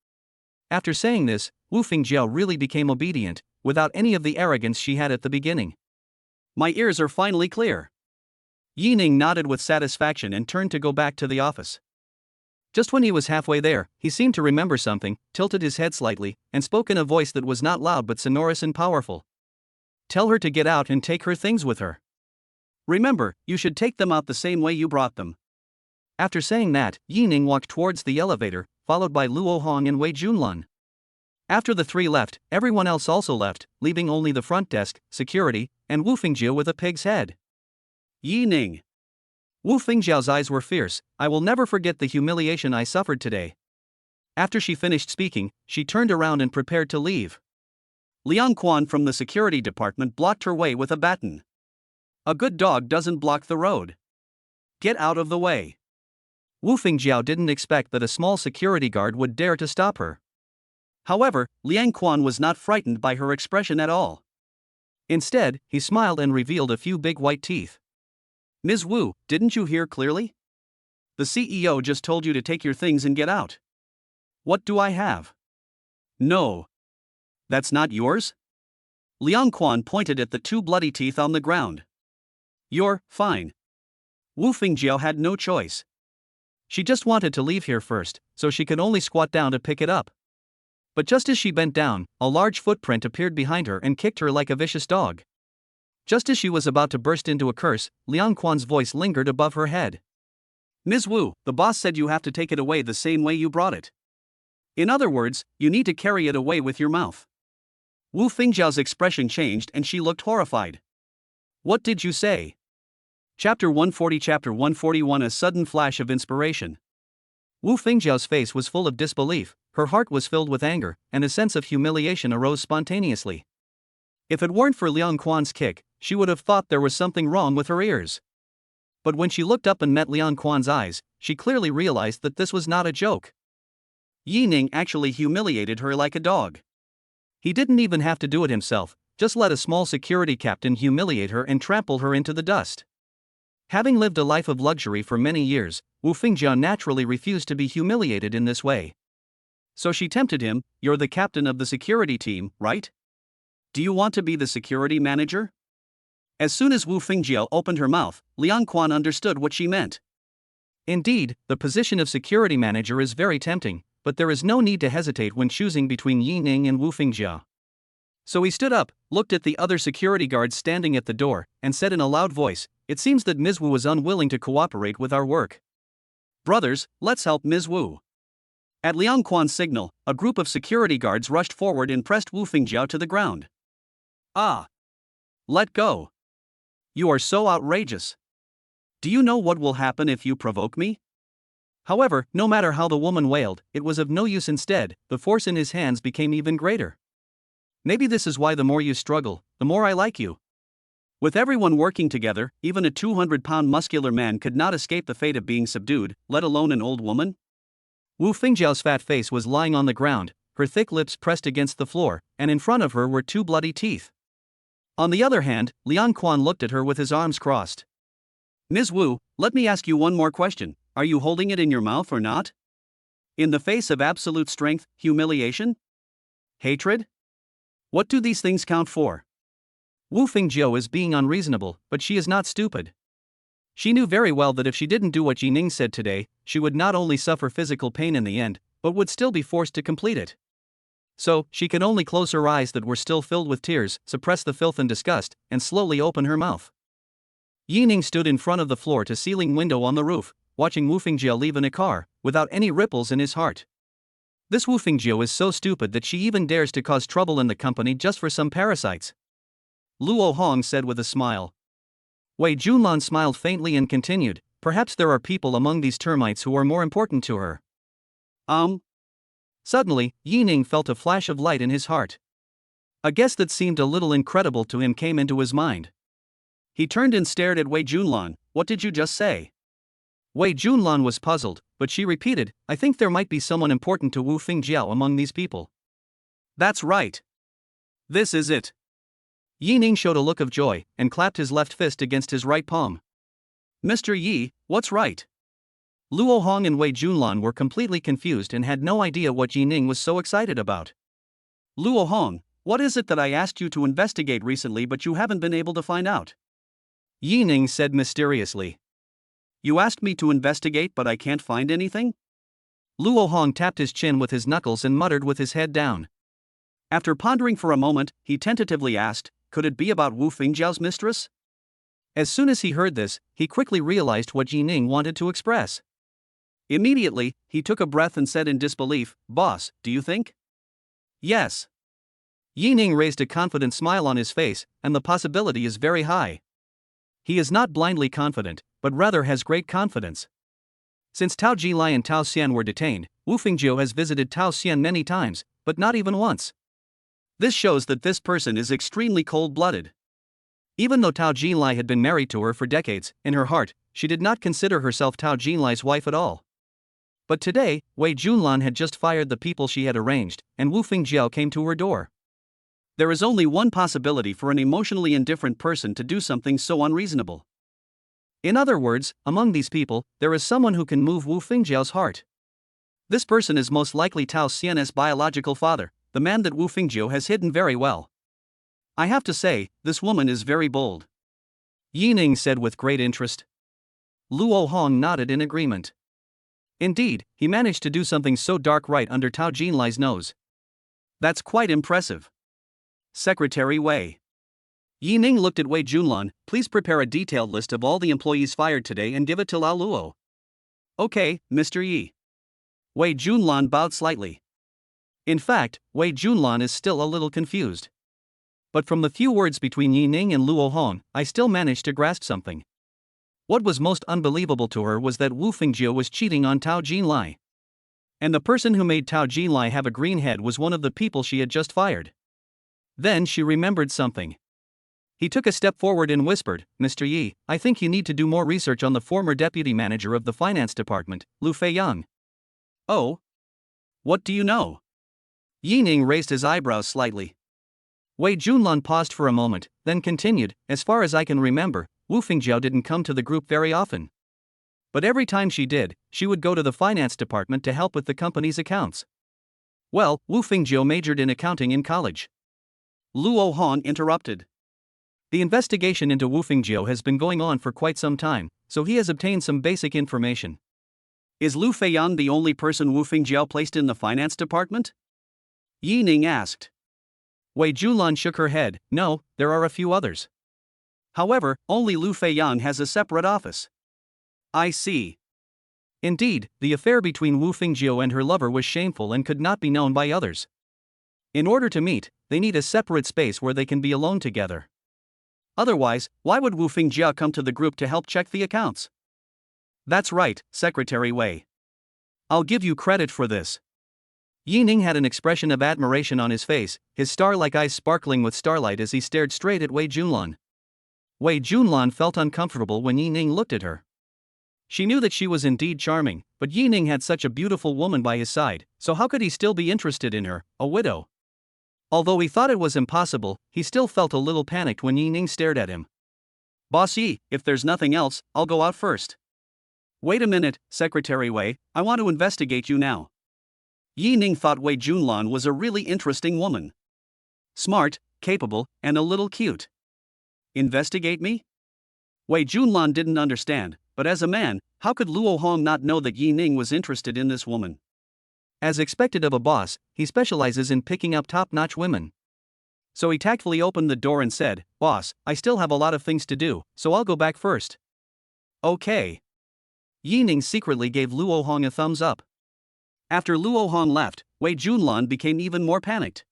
After saying this, Wu Fengjiao really became obedient, without any of the arrogance she had at the beginning. My ears are finally clear. Yi Ning nodded with satisfaction and turned to go back to the office. Just when he was halfway there, he seemed to remember something, tilted his head slightly, and spoke in a voice that was not loud but sonorous and powerful. Tell her to get out and take her things with her. Remember, you should take them out the same way you brought them. After saying that, Yi Ning walked towards the elevator, followed by Luo Hong and Wei Junlun. After the three left, everyone else also left, leaving only the front desk, security, and Wu Fengjiao with a pig's head. Yi Ning. Wu Fengjiao's eyes were fierce. I will never forget the humiliation I suffered today. After she finished speaking, she turned around and prepared to leave. Liang Quan from the security department blocked her way with a baton. A good dog doesn't block the road. Get out of the way. Wu Fengjiao didn't expect that a small security guard would dare to stop her. However, Liang Quan was not frightened by her expression at all. Instead, he smiled and revealed a few big white teeth. Ms. Wu, didn't you hear clearly? The CEO just told you to take your things and get out. What do I have? No. That's not yours? Liang Quan pointed at the 2 bloody teeth on the ground. You're fine. Wu Fengjiao had no choice. She just wanted to leave here first, so she could only squat down to pick it up. But just as she bent down, a large footprint appeared behind her and kicked her like a vicious dog. Just as she was about to burst into a curse, Liang Quan's voice lingered above her head. Ms. Wu, the boss said you have to take it away the same way you brought it. In other words, you need to carry it away with your mouth. Wu Fengjiao's expression changed and she looked horrified. What did you say? Chapter 141 A sudden flash of inspiration. Wu Fengjiao's face was full of disbelief, her heart was filled with anger, and a sense of humiliation arose spontaneously. If it weren't for Liang Quan's kick, she would have thought there was something wrong with her ears. But when she looked up and met Liang Quan's eyes, she clearly realized that this was not a joke. Yi Ning actually humiliated her like a dog. He didn't even have to do it himself, just let a small security captain humiliate her and trample her into the dust. Having lived a life of luxury for many years, Wu Fingjiao naturally refused to be humiliated in this way. So she tempted him, "You're the captain of the security team, right? Do you want to be the security manager?" As soon as Wu Fingjiao opened her mouth, Liang Quan understood what she meant. Indeed, the position of security manager is very tempting, but there is no need to hesitate when choosing between Yi Ning and Wu Fingjiao. So he stood up, looked at the other security guards standing at the door, and said in a loud voice, "It seems that Ms. Wu is unwilling to cooperate with our work. Brothers, let's help Ms. Wu." At Liang Quan's signal, a group of security guards rushed forward and pressed Wu Fingjiao to the ground. "Ah! Let go. You are so outrageous. Do you know what will happen if you provoke me?" However, no matter how the woman wailed, it was of no use. Instead, the force in his hands became even greater. "Maybe this is why the more you struggle, the more I like you." With everyone working together, even a 200-pound muscular man could not escape the fate of being subdued, let alone an old woman. Wu Fingjiao's fat face was lying on the ground, her thick lips pressed against the floor, and in front of her were 2 bloody teeth. On the other hand, Liang Quan looked at her with his arms crossed. "Ms. Wu, let me ask you one more question. Are you holding it in your mouth or not? In the face of absolute strength, humiliation? Hatred? What do these things count for?" Wu Fingjiao is being unreasonable, but she is not stupid. She knew very well that if she didn't do what Yi Ning said today, she would not only suffer physical pain in the end, but would still be forced to complete it. So, she could only close her eyes that were still filled with tears, suppress the filth and disgust, and slowly open her mouth. Yi Ning stood in front of the floor-to-ceiling window on the roof, watching Wu Fingjiao leave in a car, without any ripples in his heart. This Wu Fingjiao is so stupid that she even dares to cause trouble in the company just for some parasites. Luo Hong said with a smile. Wei Junlan smiled faintly and continued, "Perhaps there are people among these termites who are more important to her." Suddenly, Yi Ning felt a flash of light in his heart. A guess that seemed a little incredible to him came into his mind. He turned and stared at Wei Junlan. "What did you just say?" Wei Junlan was puzzled, but she repeated, "I think there might be someone important to Wu Fingjiao among these people." "That's right. This is it." Yi Ning showed a look of joy, and clapped his left fist against his right palm. "Mr. Yi, what's right?" Luo Hong and Wei Junlan were completely confused and had no idea what Yi Ning was so excited about. "Luo Hong, what is it that I asked you to investigate recently but you haven't been able to find out?" Yi Ning said mysteriously. "You asked me to investigate but I can't find anything?" Luo Hong tapped his chin with his knuckles and muttered with his head down. After pondering for a moment, he tentatively asked, "Could it be about Wu Fingjiao's mistress?" As soon as he heard this, he quickly realized what Yi Ning wanted to express. Immediately, he took a breath and said in disbelief, "Boss, do you think?" "Yes." Yi Ning raised a confident smile on his face, and the possibility is very high. He is not blindly confident, but rather has great confidence. Since Tao Jilai and Tao Xian were detained, Wu Fingjiao has visited Tao Xian many times, but not even once. This shows that this person is extremely cold-blooded. Even though Tao Jilai had been married to her for decades, in her heart, she did not consider herself Tao Jilai's wife at all. But today, Wei Junlan had just fired the people she had arranged, and Wu Fingjiao came to her door. There is only one possibility for an emotionally indifferent person to do something so unreasonable. In other words, among these people, there is someone who can move Wu Fingjiao's heart. This person is most likely Tao Xian's biological father, the man that Wu Fingjiao has hidden very well. I have to say, this woman is very bold. Yi Ning said with great interest. Luo Hong nodded in agreement. Indeed, he managed to do something so dark right under Tao Jinlai's nose. That's quite impressive. Secretary Wei. Yi Ning looked at Wei Junlan. "Please prepare a detailed list of all the employees fired today and give it to Lao Luo." "Okay, Mr. Yi." Wei Junlan bowed slightly. In fact, Wei Junlan is still a little confused. But from the few words between Yi Ning and Luo Hong, I still managed to grasp something. What was most unbelievable to her was that Wu Fingjiao was cheating on Tao Jinlai. And the person who made Tao Jinlai have a green head was one of the people she had just fired. Then she remembered something. He took a step forward and whispered, Mr. Yi, I think you need to do more research on the former deputy manager of the finance department, Lu Feiyang. Oh? What do you know? Yi Ning raised his eyebrows slightly. Wei Junlan paused for a moment, then continued, as far as I can remember, Wu Fengjiao didn't come to the group very often. But every time she did, she would go to the finance department to help with the company's accounts. Well, Wu Fengjiao majored in accounting in college. Luo Hong interrupted. The investigation into Wu Fengjiao has been going on for quite some time, so he has obtained some basic information. Is Lu Feiyang the only person Wu Fengjiao placed in the finance department? Yi Ning asked. Wei Junlan shook her head, no, there are a few others. However, only Lu Feiyang has a separate office. I see. Indeed, the affair between Wu Fengjiao and her lover was shameful and could not be known by others. In order to meet, they need a separate space where they can be alone together. Otherwise, why would Wu Fengjiao come to the group to help check the accounts? That's right, Secretary Wei. I'll give you credit for this. Yi Ning had an expression of admiration on his face, his star-like eyes sparkling with starlight as he stared straight at Wei Junlan. Wei Junlan felt uncomfortable when Yi Ning looked at her. She knew that she was indeed charming, but Yi Ning had such a beautiful woman by his side, so how could he still be interested in her, a widow? Although he thought it was impossible, he still felt a little panicked when Yi Ning stared at him. Boss Yi, if there's nothing else, I'll go out first. Wait a minute, Secretary Wei, I want to investigate you now. Yi Ning thought Wei Junlan was a really interesting woman. Smart, capable, and a little cute. Investigate me? Wei Junlan didn't understand, but as a man, how could Luo Hong not know that Yi Ning was interested in this woman? As expected of a boss, he specializes in picking up top-notch women. So he tactfully opened the door and said, Boss, I still have a lot of things to do, so I'll go back first. Okay. Yi Ning secretly gave Luo Hong a thumbs up. After Luo Hong left, Wei Junlan became even more panicked.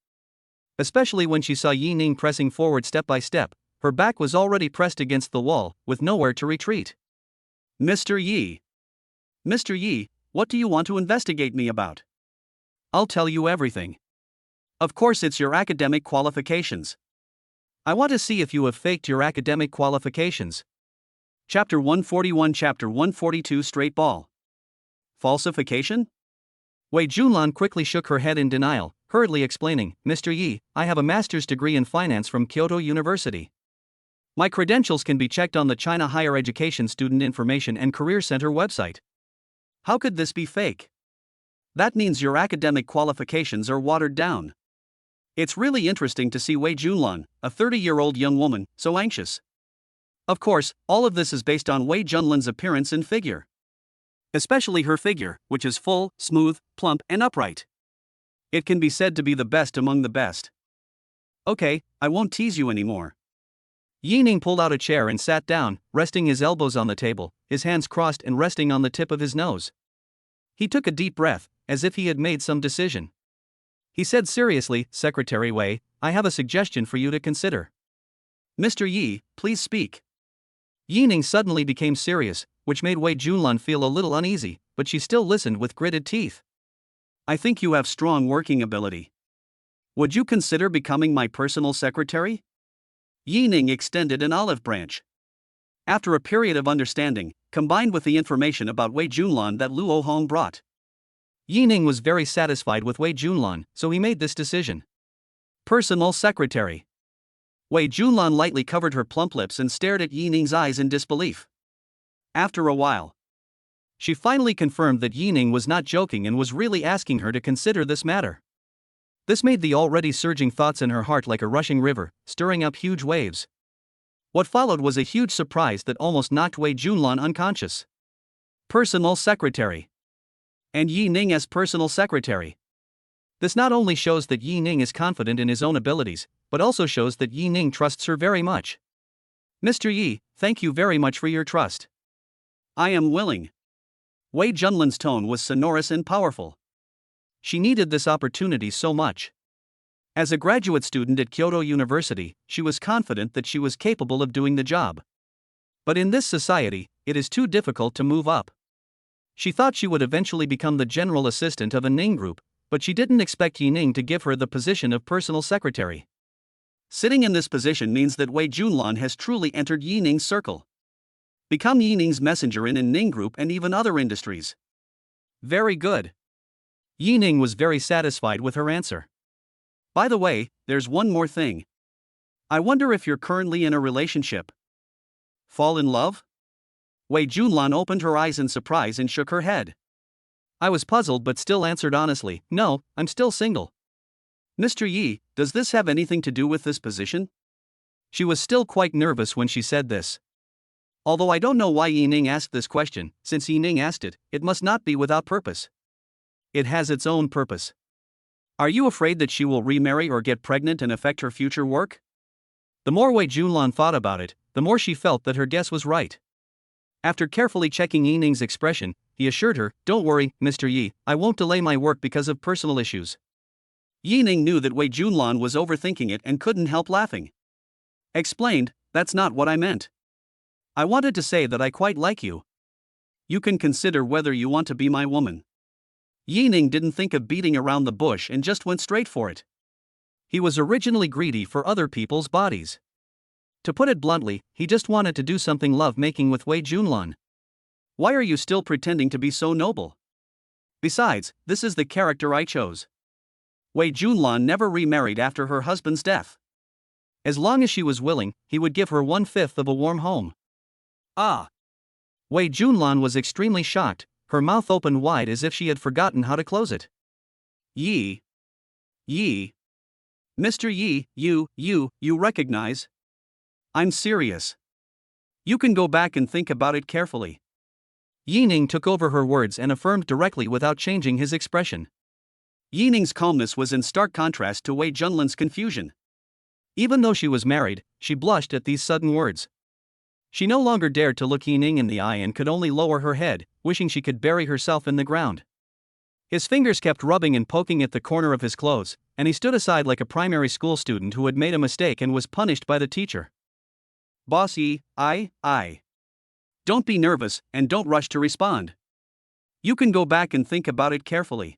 Especially when she saw Yi Ning pressing forward step by step, her back was already pressed against the wall, with nowhere to retreat. Mr. Yi. Mr. Yi, what do you want to investigate me about? I'll tell you everything. Of course, it's your academic qualifications. I want to see if you have faked your academic qualifications. Chapter 141, Chapter 142, Straight Ball. Falsification? Wei Junlan quickly shook her head in denial, hurriedly explaining, Mr. Yi, I have a master's degree in finance from Kyoto University. My credentials can be checked on the China Higher Education Student Information and Career Center website. How could this be fake? That means your academic qualifications are watered down. It's really interesting to see Wei Junlan, a 30-year-old young woman, so anxious. Of course, all of this is based on Wei Junlan's appearance and figure. Especially her figure, which is full, smooth, plump, and upright. It can be said to be the best among the best. Okay, I won't tease you anymore. Yi Ning pulled out a chair and sat down, resting his elbows on the table, his hands crossed and resting on the tip of his nose. He took a deep breath, as if he had made some decision. He said seriously, Secretary Wei, I have a suggestion for you to consider. Mr. Yi, please speak. Yi Ning suddenly became serious, which made Wei Junlan feel a little uneasy, but she still listened with gritted teeth. I think you have strong working ability. Would you consider becoming my personal secretary? Yi Ning extended an olive branch. After a period of understanding, combined with the information about Wei Junlan that Luo Hong brought, Yi Ning was very satisfied with Wei Junlan, so he made this decision. Personal secretary. Wei Junlan lightly covered her plump lips and stared at Yi Ning's eyes in disbelief. After a while, she finally confirmed that Yi Ning was not joking and was really asking her to consider this matter. This made the already surging thoughts in her heart like a rushing river, stirring up huge waves. What followed was a huge surprise that almost knocked Wei Junlan unconscious. Personal secretary. And Yi Ning as personal secretary. This not only shows that Yi Ning is confident in his own abilities, but also shows that Yi Ning trusts her very much. Mr. Yi, thank you very much for your trust. I am willing. Wei Junlan's tone was sonorous and powerful. She needed this opportunity so much. As a graduate student at Kyoto University, she was confident that she was capable of doing the job. But in this society, it is too difficult to move up. She thought she would eventually become the general assistant of a Ning group, but she didn't expect Yi Ning to give her the position of personal secretary. Sitting in this position means that Wei Junlan has truly entered Yi Ning's circle. Become Yi Ning's messenger in Ning Group and even other industries. Very good. Yi Ning was very satisfied with her answer. By the way, there's one more thing. I wonder if you're currently in a relationship. Fall in love? Wei Junlan opened her eyes in surprise and shook her head. I was puzzled but still answered honestly, no, I'm still single. Mr. Yi, does this have anything to do with this position? She was still quite nervous when she said this. Although I don't know why Yi Ning asked this question, since Yi Ning asked it, it must not be without purpose. It has its own purpose. Are you afraid that she will remarry or get pregnant and affect her future work? The more Wei Junlan thought about it, the more she felt that her guess was right. After carefully checking Yi Ning's expression, he assured her, don't worry, Mr. Yi, I won't delay my work because of personal issues. Yi Ning knew that Wei Junlan was overthinking it and couldn't help laughing. Explained, that's not what I meant. I wanted to say that I quite like you. You can consider whether you want to be my woman. Yi Ning didn't think of beating around the bush and just went straight for it. He was originally greedy for other people's bodies. To put it bluntly, he just wanted to do something love-making with Wei Junlan. Why are you still pretending to be so noble? Besides, this is the character I chose. Wei Junlan never remarried after her husband's death. As long as she was willing, he would give her 1/5 of a warm home. Ah! Wei Junlan was extremely shocked, her mouth opened wide as if she had forgotten how to close it. Yi. Mr. Yi, you recognize? I'm serious. You can go back and think about it carefully. Yi Ning took over her words and affirmed directly without changing his expression. Yi Ning's calmness was in stark contrast to Wei Junlan's confusion. Even though she was married, she blushed at these sudden words. She no longer dared to look Yi Ning in the eye and could only lower her head, wishing she could bury herself in the ground. His fingers kept rubbing and poking at the corner of his clothes, and he stood aside like a primary school student who had made a mistake and was punished by the teacher. Boss Yi, I. Don't be nervous and don't rush to respond. You can go back and think about it carefully.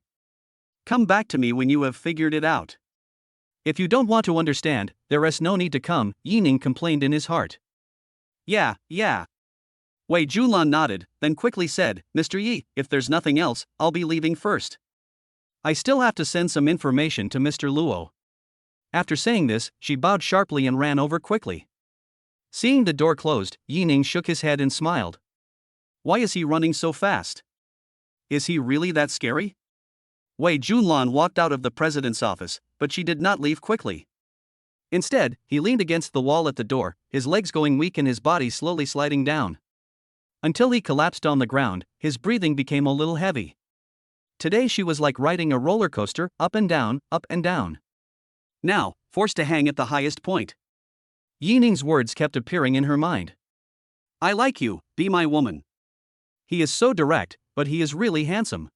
Come back to me when you have figured it out. If you don't want to understand, there is no need to come, Yi Ning complained in his heart. Yeah. Wei Junlan nodded, then quickly said, Mr. Yi, if there's nothing else, I'll be leaving first. I still have to send some information to Mr. Luo. After saying this, she bowed sharply and ran over quickly. Seeing the door closed, Yi Ning shook his head and smiled. Why is he running so fast? Is he really that scary? Wei Junlan walked out of the president's office, but she did not leave quickly. Instead, he leaned against the wall at the door, his legs going weak and his body slowly sliding down. Until he collapsed on the ground, his breathing became a little heavy. Today she was like riding a roller coaster, up and down, up and down. Now, forced to hang at the highest point. Yi Ning's words kept appearing in her mind. I like you, be my woman. He is so direct, but he is really handsome.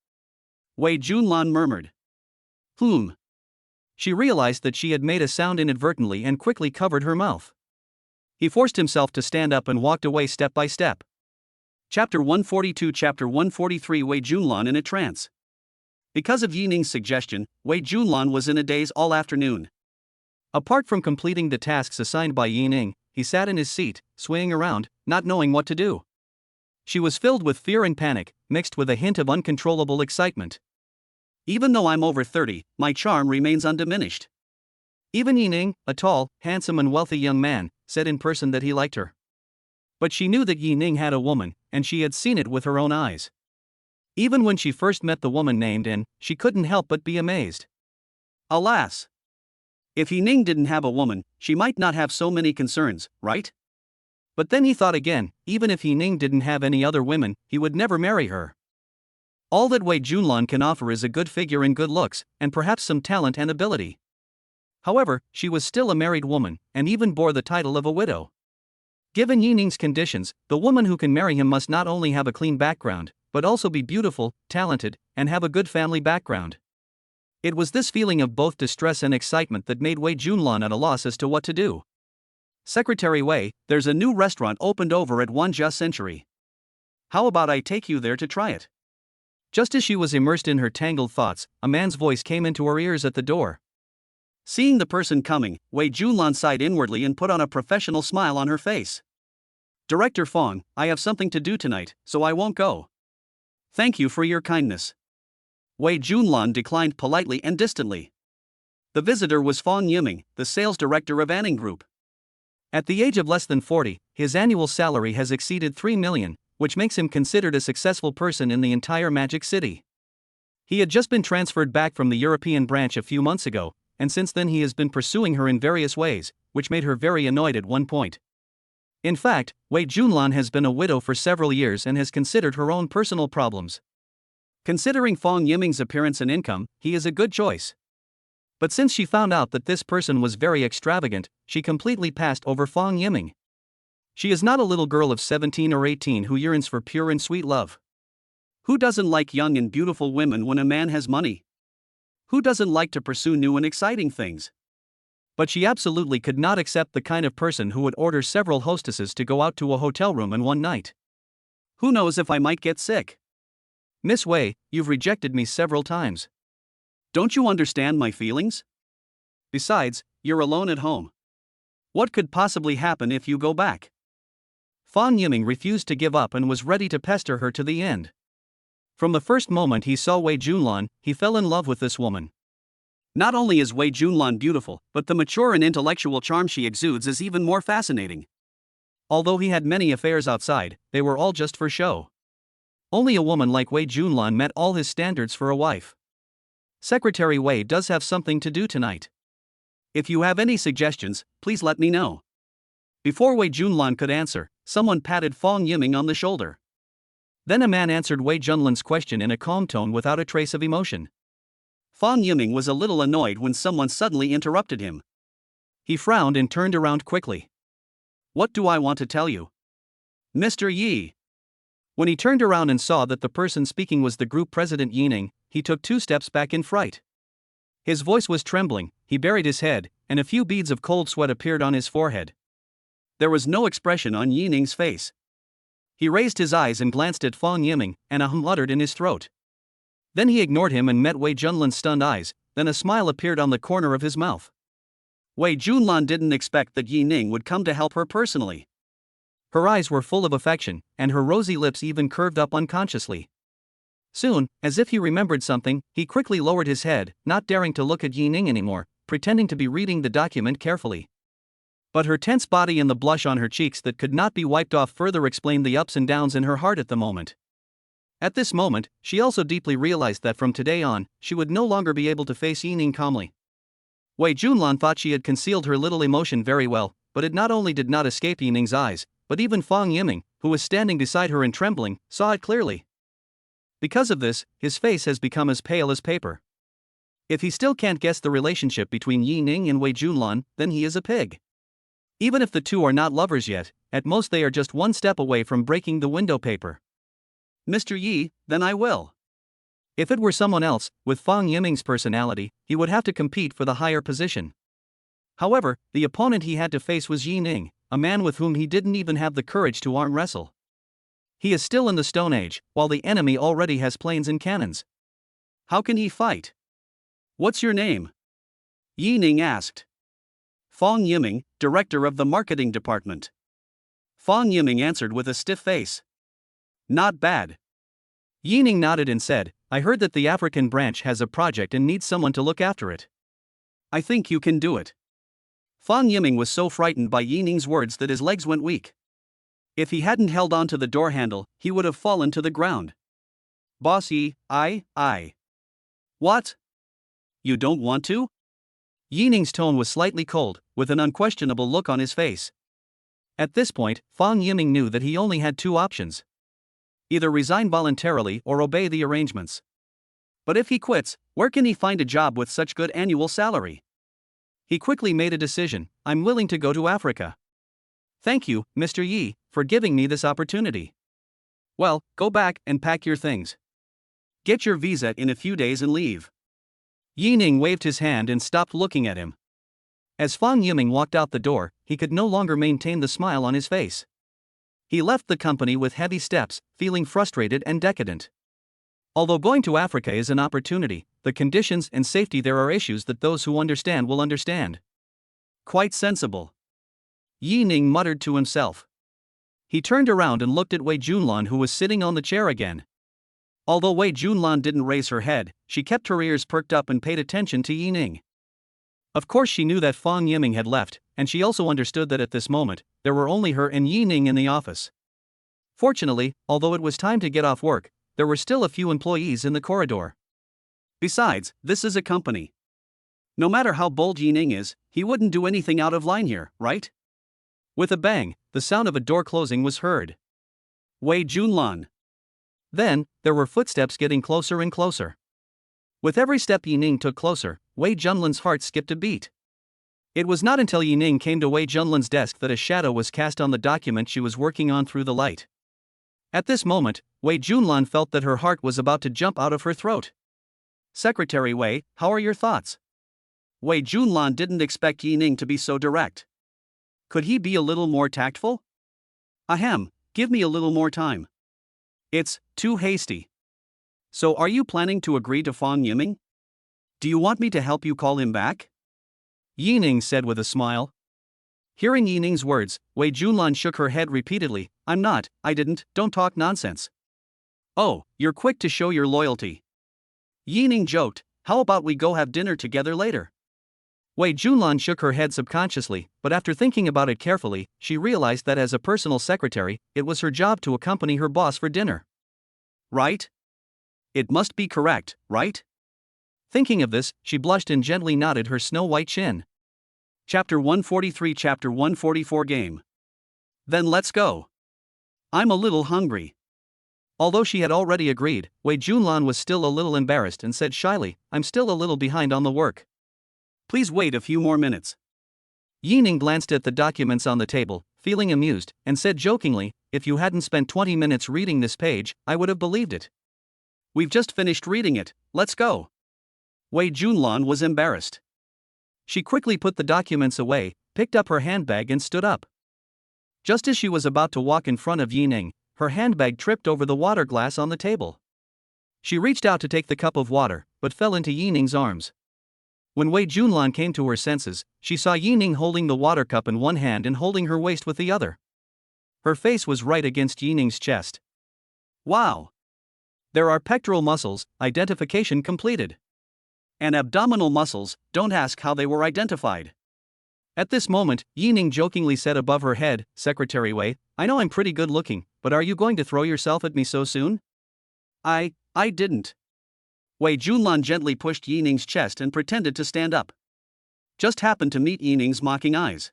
Wei Junlan murmured. She realized that she had made a sound inadvertently and quickly covered her mouth. He forced himself to stand up and walked away step by step. Chapter 142 Chapter 143 Wei Junlan in a trance. Because of Yi Ning's suggestion, Wei Junlan was in a daze all afternoon. Apart from completing the tasks assigned by Yi Ning, he sat in his seat, swaying around, not knowing what to do. She was filled with fear and panic, mixed with a hint of uncontrollable excitement. Even though I'm over 30, my charm remains undiminished. Even Yi Ning, a tall, handsome and wealthy young man, said in person that he liked her. But she knew that Yi Ning had a woman, and she had seen it with her own eyes. Even when she first met the woman named In, she couldn't help but be amazed. Alas! If Yi Ning didn't have a woman, she might not have so many concerns, right? But then he thought again, even if Yi Ning didn't have any other women, he would never marry her. All that Wei Junlan can offer is a good figure and good looks, and perhaps some talent and ability. However, she was still a married woman, and even bore the title of a widow. Given Yi Ning's conditions, the woman who can marry him must not only have a clean background, but also be beautiful, talented, and have a good family background. It was this feeling of both distress and excitement that made Wei Junlan at a loss as to what to do. Secretary Wei, there's a new restaurant opened over at Wanja Century. How about I take you there to try it? Just as she was immersed in her tangled thoughts, a man's voice came into her ears at the door. Seeing the person coming, Wei Junlan sighed inwardly and put on a professional smile on her face. Director Fong, I have something to do tonight, so I won't go. Thank you for your kindness. Wei Junlan declined politely and distantly. The visitor was Fong Yiming, the sales director of Anning Group. At the age of less than 40, his annual salary has exceeded 3 million, which makes him considered a successful person in the entire Magic City. He had just been transferred back from the European branch a few months ago, and since then he has been pursuing her in various ways, which made her very annoyed at one point. In fact, Wei Junlan has been a widow for several years and has considered her own personal problems. Considering Fong Yiming's appearance and income, he is a good choice. But since she found out that this person was very extravagant, she completely passed over Fong Yiming. She is not a little girl of 17 or 18 who yearns for pure and sweet love. Who doesn't like young and beautiful women when a man has money? Who doesn't like to pursue new and exciting things? But she absolutely could not accept the kind of person who would order several hostesses to go out to a hotel room in one night. Who knows if I might get sick? Miss Wei, you've rejected me several times. Don't you understand my feelings? Besides, you're alone at home. What could possibly happen if you go back? Fong Yiming refused to give up and was ready to pester her to the end. From the first moment he saw Wei Junlan, he fell in love with this woman. Not only is Wei Junlan beautiful, but the mature and intellectual charm she exudes is even more fascinating. Although he had many affairs outside, they were all just for show. Only a woman like Wei Junlan met all his standards for a wife. Secretary Wei does have something to do tonight. If you have any suggestions, please let me know. Before Wei Junlan could answer, someone patted Fong Yiming on the shoulder. Then a man answered Wei Junlan's question in a calm tone without a trace of emotion. Fong Yiming was a little annoyed when someone suddenly interrupted him. He frowned and turned around quickly. What do I want to tell you? Mr. Yi. When he turned around and saw that the person speaking was the group president Yining, he took 2 steps back in fright. His voice was trembling, he buried his head, and a few beads of cold sweat appeared on his forehead. There was no expression on Yining's face. He raised his eyes and glanced at Fong Yiming, and a hum uttered in his throat. Then he ignored him and met Wei Junlan's stunned eyes, then a smile appeared on the corner of his mouth. Wei Junlan didn't expect that Yining would come to help her personally. Her eyes were full of affection, and her rosy lips even curved up unconsciously. Soon, as if he remembered something, he quickly lowered his head, not daring to look at Yining anymore, pretending to be reading the document carefully. But her tense body and the blush on her cheeks that could not be wiped off further explained the ups and downs in her heart at the moment. At this moment, she also deeply realized that from today on, she would no longer be able to face Yining calmly. Wei Junlan thought she had concealed her little emotion very well, but it not only did not escape Yining's eyes, but even Fong Yiming, who was standing beside her and trembling, saw it clearly. Because of this, his face has become as pale as paper. If he still can't guess the relationship between Yining and Wei Junlan, then he is a pig. Even if the two are not lovers yet, at most they are just one step away from breaking the window paper. Mr. Yi, then I will. If it were someone else, with Fong Yiming's personality, he would have to compete for the higher position. However, the opponent he had to face was Yining, a man with whom he didn't even have the courage to arm wrestle. He is still in the Stone Age, while the enemy already has planes and cannons. How can he fight? What's your name? Yining asked. Fong Yiming, director of the marketing department. Fong Yiming answered with a stiff face. Not bad. Yining nodded and said, I heard that the African branch has a project and needs someone to look after it. I think you can do it. Fong Yiming was so frightened by Yining's words that his legs went weak. If he hadn't held on to the door handle, he would have fallen to the ground. Boss Yi, I. What? You don't want to? Yining's tone was slightly cold, with an unquestionable look on his face. At this point, Fong Yiming knew that he only had 2 options. Either resign voluntarily or obey the arrangements. But if he quits, where can he find a job with such good annual salary? He quickly made a decision, I'm willing to go to Africa. Thank you, Mr. Yi, for giving me this opportunity. Well, go back and pack your things. Get your visa in a few days and leave. Yining waved his hand and stopped looking at him. As Fong Yiming walked out the door, he could no longer maintain the smile on his face. He left the company with heavy steps, feeling frustrated and decadent. Although going to Africa is an opportunity, the the conditions and safety there are issues that those who understand will understand. Quite sensible. Yi Ning muttered to himself. He turned around and looked at Wei Junlan, who was sitting on the chair again. Although Wei Junlan didn't raise her head, she kept her ears perked up and paid attention to Yi Ning. Of course she knew that Fang Yiming had left, and she also understood that at this moment, there were only her and Yi Ning in the office. Fortunately, although it was time to get off work, there were still a few employees in the corridor. Besides, this is a company. No matter how bold Yi Ning is, he wouldn't do anything out of line here, right? With a bang, the sound of a door closing was heard. Wei Junlan. Then, there were footsteps getting closer and closer. With every step Yi Ning took closer, Wei Junlan's heart skipped a beat. It was not until Yi Ning came to Wei Junlan's desk that a shadow was cast on the document she was working on through the light. At this moment, Wei Junlan felt that her heart was about to jump out of her throat. Secretary Wei, how are your thoughts? Wei Junlan didn't expect Yi Ning to be so direct. Could he be a little more tactful? Ahem, give me a little more time. It's too hasty. So are you planning to agree to Fang Yiming? Do you want me to help you call him back? Yi Ning said with a smile. Hearing Yi Ning's words, Wei Junlan shook her head repeatedly. I didn't, don't talk nonsense. Oh, you're quick to show your loyalty. Yi Ning joked, how about we go have dinner together later? Wei Junlan shook her head subconsciously, but after thinking about it carefully, she realized that as a personal secretary, it was her job to accompany her boss for dinner. Right? It must be correct, right? Thinking of this, she blushed and gently nodded her snow-white chin. Chapter 143 Chapter 144 Game. Then let's go. I'm a little hungry. Although she had already agreed, Wei Junlan was still a little embarrassed and said shyly, I'm still a little behind on the work. Please wait a few more minutes. Yi Ning glanced at the documents on the table, feeling amused, and said jokingly, if you hadn't spent 20 minutes reading this page, I would have believed it. We've just finished reading it, let's go. Wei Junlan was embarrassed. She quickly put the documents away, picked up her handbag and stood up. Just as she was about to walk in front of Yi Ning, her handbag tripped over the water glass on the table. She reached out to take the cup of water, but fell into Yi Ning's arms. When Wei Junlan came to her senses, she saw Yi Ning holding the water cup in one hand and holding her waist with the other. Her face was right against Yi Ning's chest. Wow! There are pectoral muscles, identification completed. And abdominal muscles, don't ask how they were identified. At this moment, Yi Ning jokingly said above her head, Secretary Wei, I know I'm pretty good looking, but are you going to throw yourself at me so soon? I didn't. Wei Junlan gently pushed Yi Ning's chest and pretended to stand up. Just happened to meet Yi Ning's mocking eyes.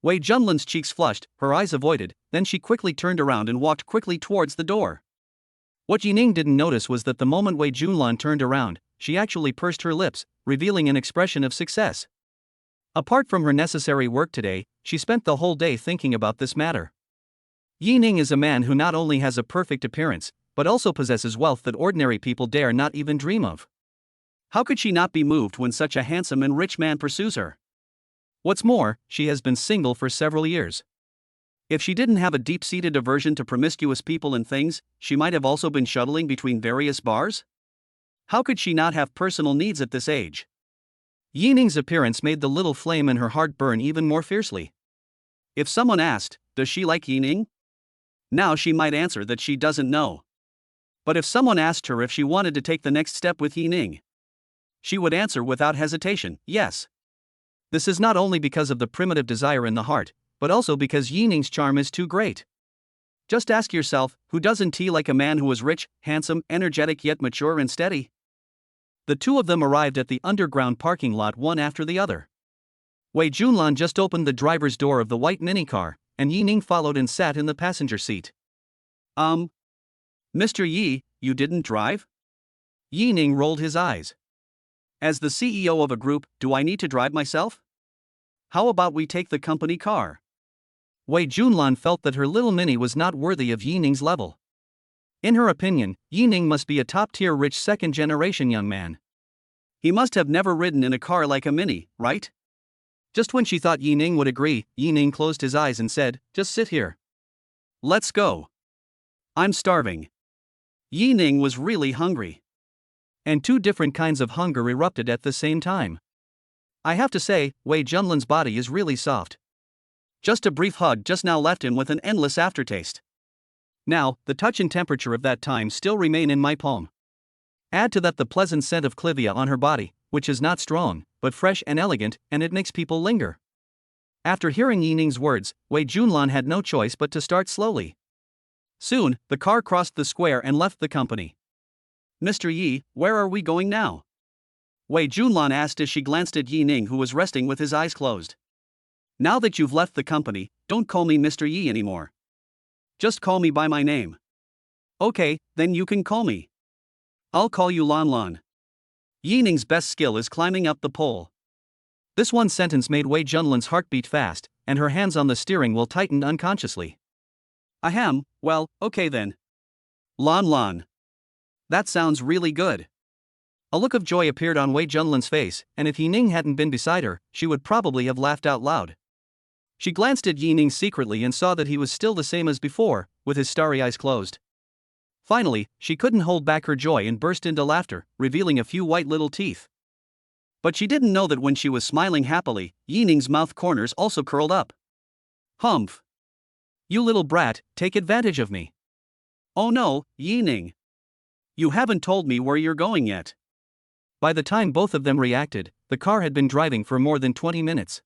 Wei Junlan's cheeks flushed, her eyes avoided, then she quickly turned around and walked quickly towards the door. What Yi Ning didn't notice was that the moment Wei Junlan turned around, she actually pursed her lips, revealing an expression of success. Apart from her necessary work today, she spent the whole day thinking about this matter. Yi Ning is a man who not only has a perfect appearance, but also possesses wealth that ordinary people dare not even dream of. How could she not be moved when such a handsome and rich man pursues her? What's more, she has been single for several years. If she didn't have a deep-seated aversion to promiscuous people and things, she might have also been shuttling between various bars? How could she not have personal needs at this age? Yi Ning's appearance made the little flame in her heart burn even more fiercely. If someone asked, does she like Yi Ning? Now she might answer that she doesn't know. But if someone asked her if she wanted to take the next step with Yi Ning, she would answer without hesitation, yes. This is not only because of the primitive desire in the heart, but also because Yi Ning's charm is too great. Just ask yourself, who doesn't like a man who is rich, handsome, energetic yet mature and steady? The two of them arrived at the underground parking lot one after the other. Wei Junlan just opened the driver's door of the white minicar, and Yi Ning followed and sat in the passenger seat. Mr. Yi, you didn't drive? Yi Ning rolled his eyes. As the CEO of a group, do I need to drive myself? How about we take the company car? Wei Junlan felt that her little mini was not worthy of Yi Ning's level. In her opinion, Yi Ning must be a top-tier rich second-generation young man. He must have never ridden in a car like a mini, right? Just when she thought Yi Ning would agree, Yi Ning closed his eyes and said, just sit here. Let's go. I'm starving. Yi Ning was really hungry. And two different kinds of hunger erupted at the same time. I have to say, Wei Junlan's body is really soft. Just a brief hug just now left him with an endless aftertaste. Now, the touch and temperature of that time still remain in my palm. Add to that the pleasant scent of Clivia on her body, which is not strong, but fresh and elegant, and it makes people linger. After hearing Yining's words, Wei Junlan had no choice but to start slowly. Soon, the car crossed the square and left the company. "Mr. Yi, where are we going now?" Wei Junlan asked as she glanced at Yining, who was resting with his eyes closed. "Now that you've left the company, don't call me Mr. Yi anymore. Just call me by my name." "Okay, then you can call me. I'll call you Lan Lan." Yining's best skill is climbing up the pole. This one sentence made Wei Junlan's heart beat fast, and her hands on the steering wheel tightened unconsciously. "Ahem, well, okay then. Lan Lan. That sounds really good." A look of joy appeared on Wei Junlan's face, and if Yining hadn't been beside her, she would probably have laughed out loud. She glanced at Yining secretly and saw that he was still the same as before, with his starry eyes closed. Finally, she couldn't hold back her joy and burst into laughter, revealing a few white little teeth. But she didn't know that when she was smiling happily, Yining's mouth corners also curled up. "Humph! You little brat, take advantage of me." "Oh no, Yining. You haven't told me where you're going yet." By the time both of them reacted, the car had been driving for more than 20 minutes.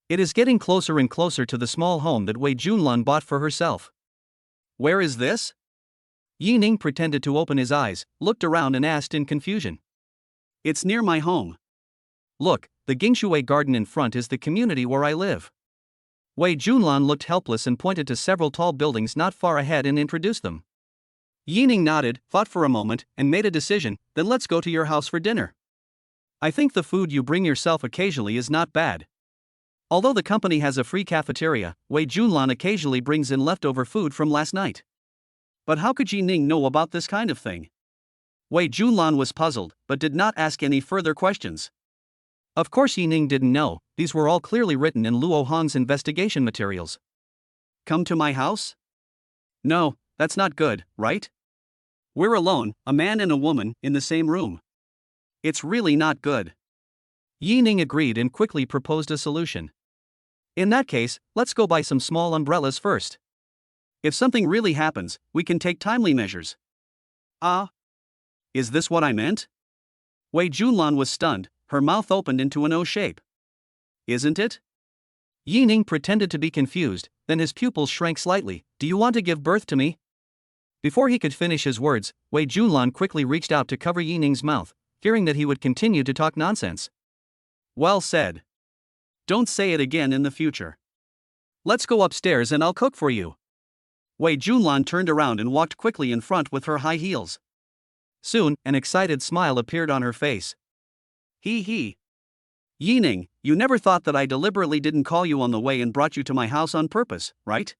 It is getting closer and closer to the small home that Wei Junlan bought for herself. "Where is this?" Yining pretended to open his eyes, looked around and asked in confusion. "It's near my home." "Look, the Gingshui garden in front is the community where I live." Wei Junlan looked helpless and pointed to several tall buildings not far ahead and introduced them. Yining nodded, thought for a moment, and made a decision. "Then let's go to your house for dinner. I think the food you bring yourself occasionally is not bad." Although the company has a free cafeteria, Wei Junlan occasionally brings in leftover food from last night. But how could Yining know about this kind of thing? Wei Junlan was puzzled, but did not ask any further questions. Of course Yining didn't know, these were all clearly written in Luo Hong's investigation materials. "Come to my house?" "No, that's not good, right? We're alone, a man and a woman, in the same room. It's really not good." Yining agreed and quickly proposed a solution. "In that case, let's go buy some small umbrellas first. If something really happens, we can take timely measures." "Ah? Is this what I meant?" Wei Junlan was stunned, her mouth opened into an O shape. "Isn't it?" Yining pretended to be confused, then his pupils shrank slightly. "Do you want to give birth to me?" Before he could finish his words, Wei Junlan quickly reached out to cover Yining's mouth, fearing that he would continue to talk nonsense. "Well said. Don't say it again in the future. Let's go upstairs and I'll cook for you." Wei Junlan turned around and walked quickly in front with her high heels. Soon, an excited smile appeared on her face. He. "Yining, you never thought that I deliberately didn't call you on the way and brought you to my house on purpose, right?"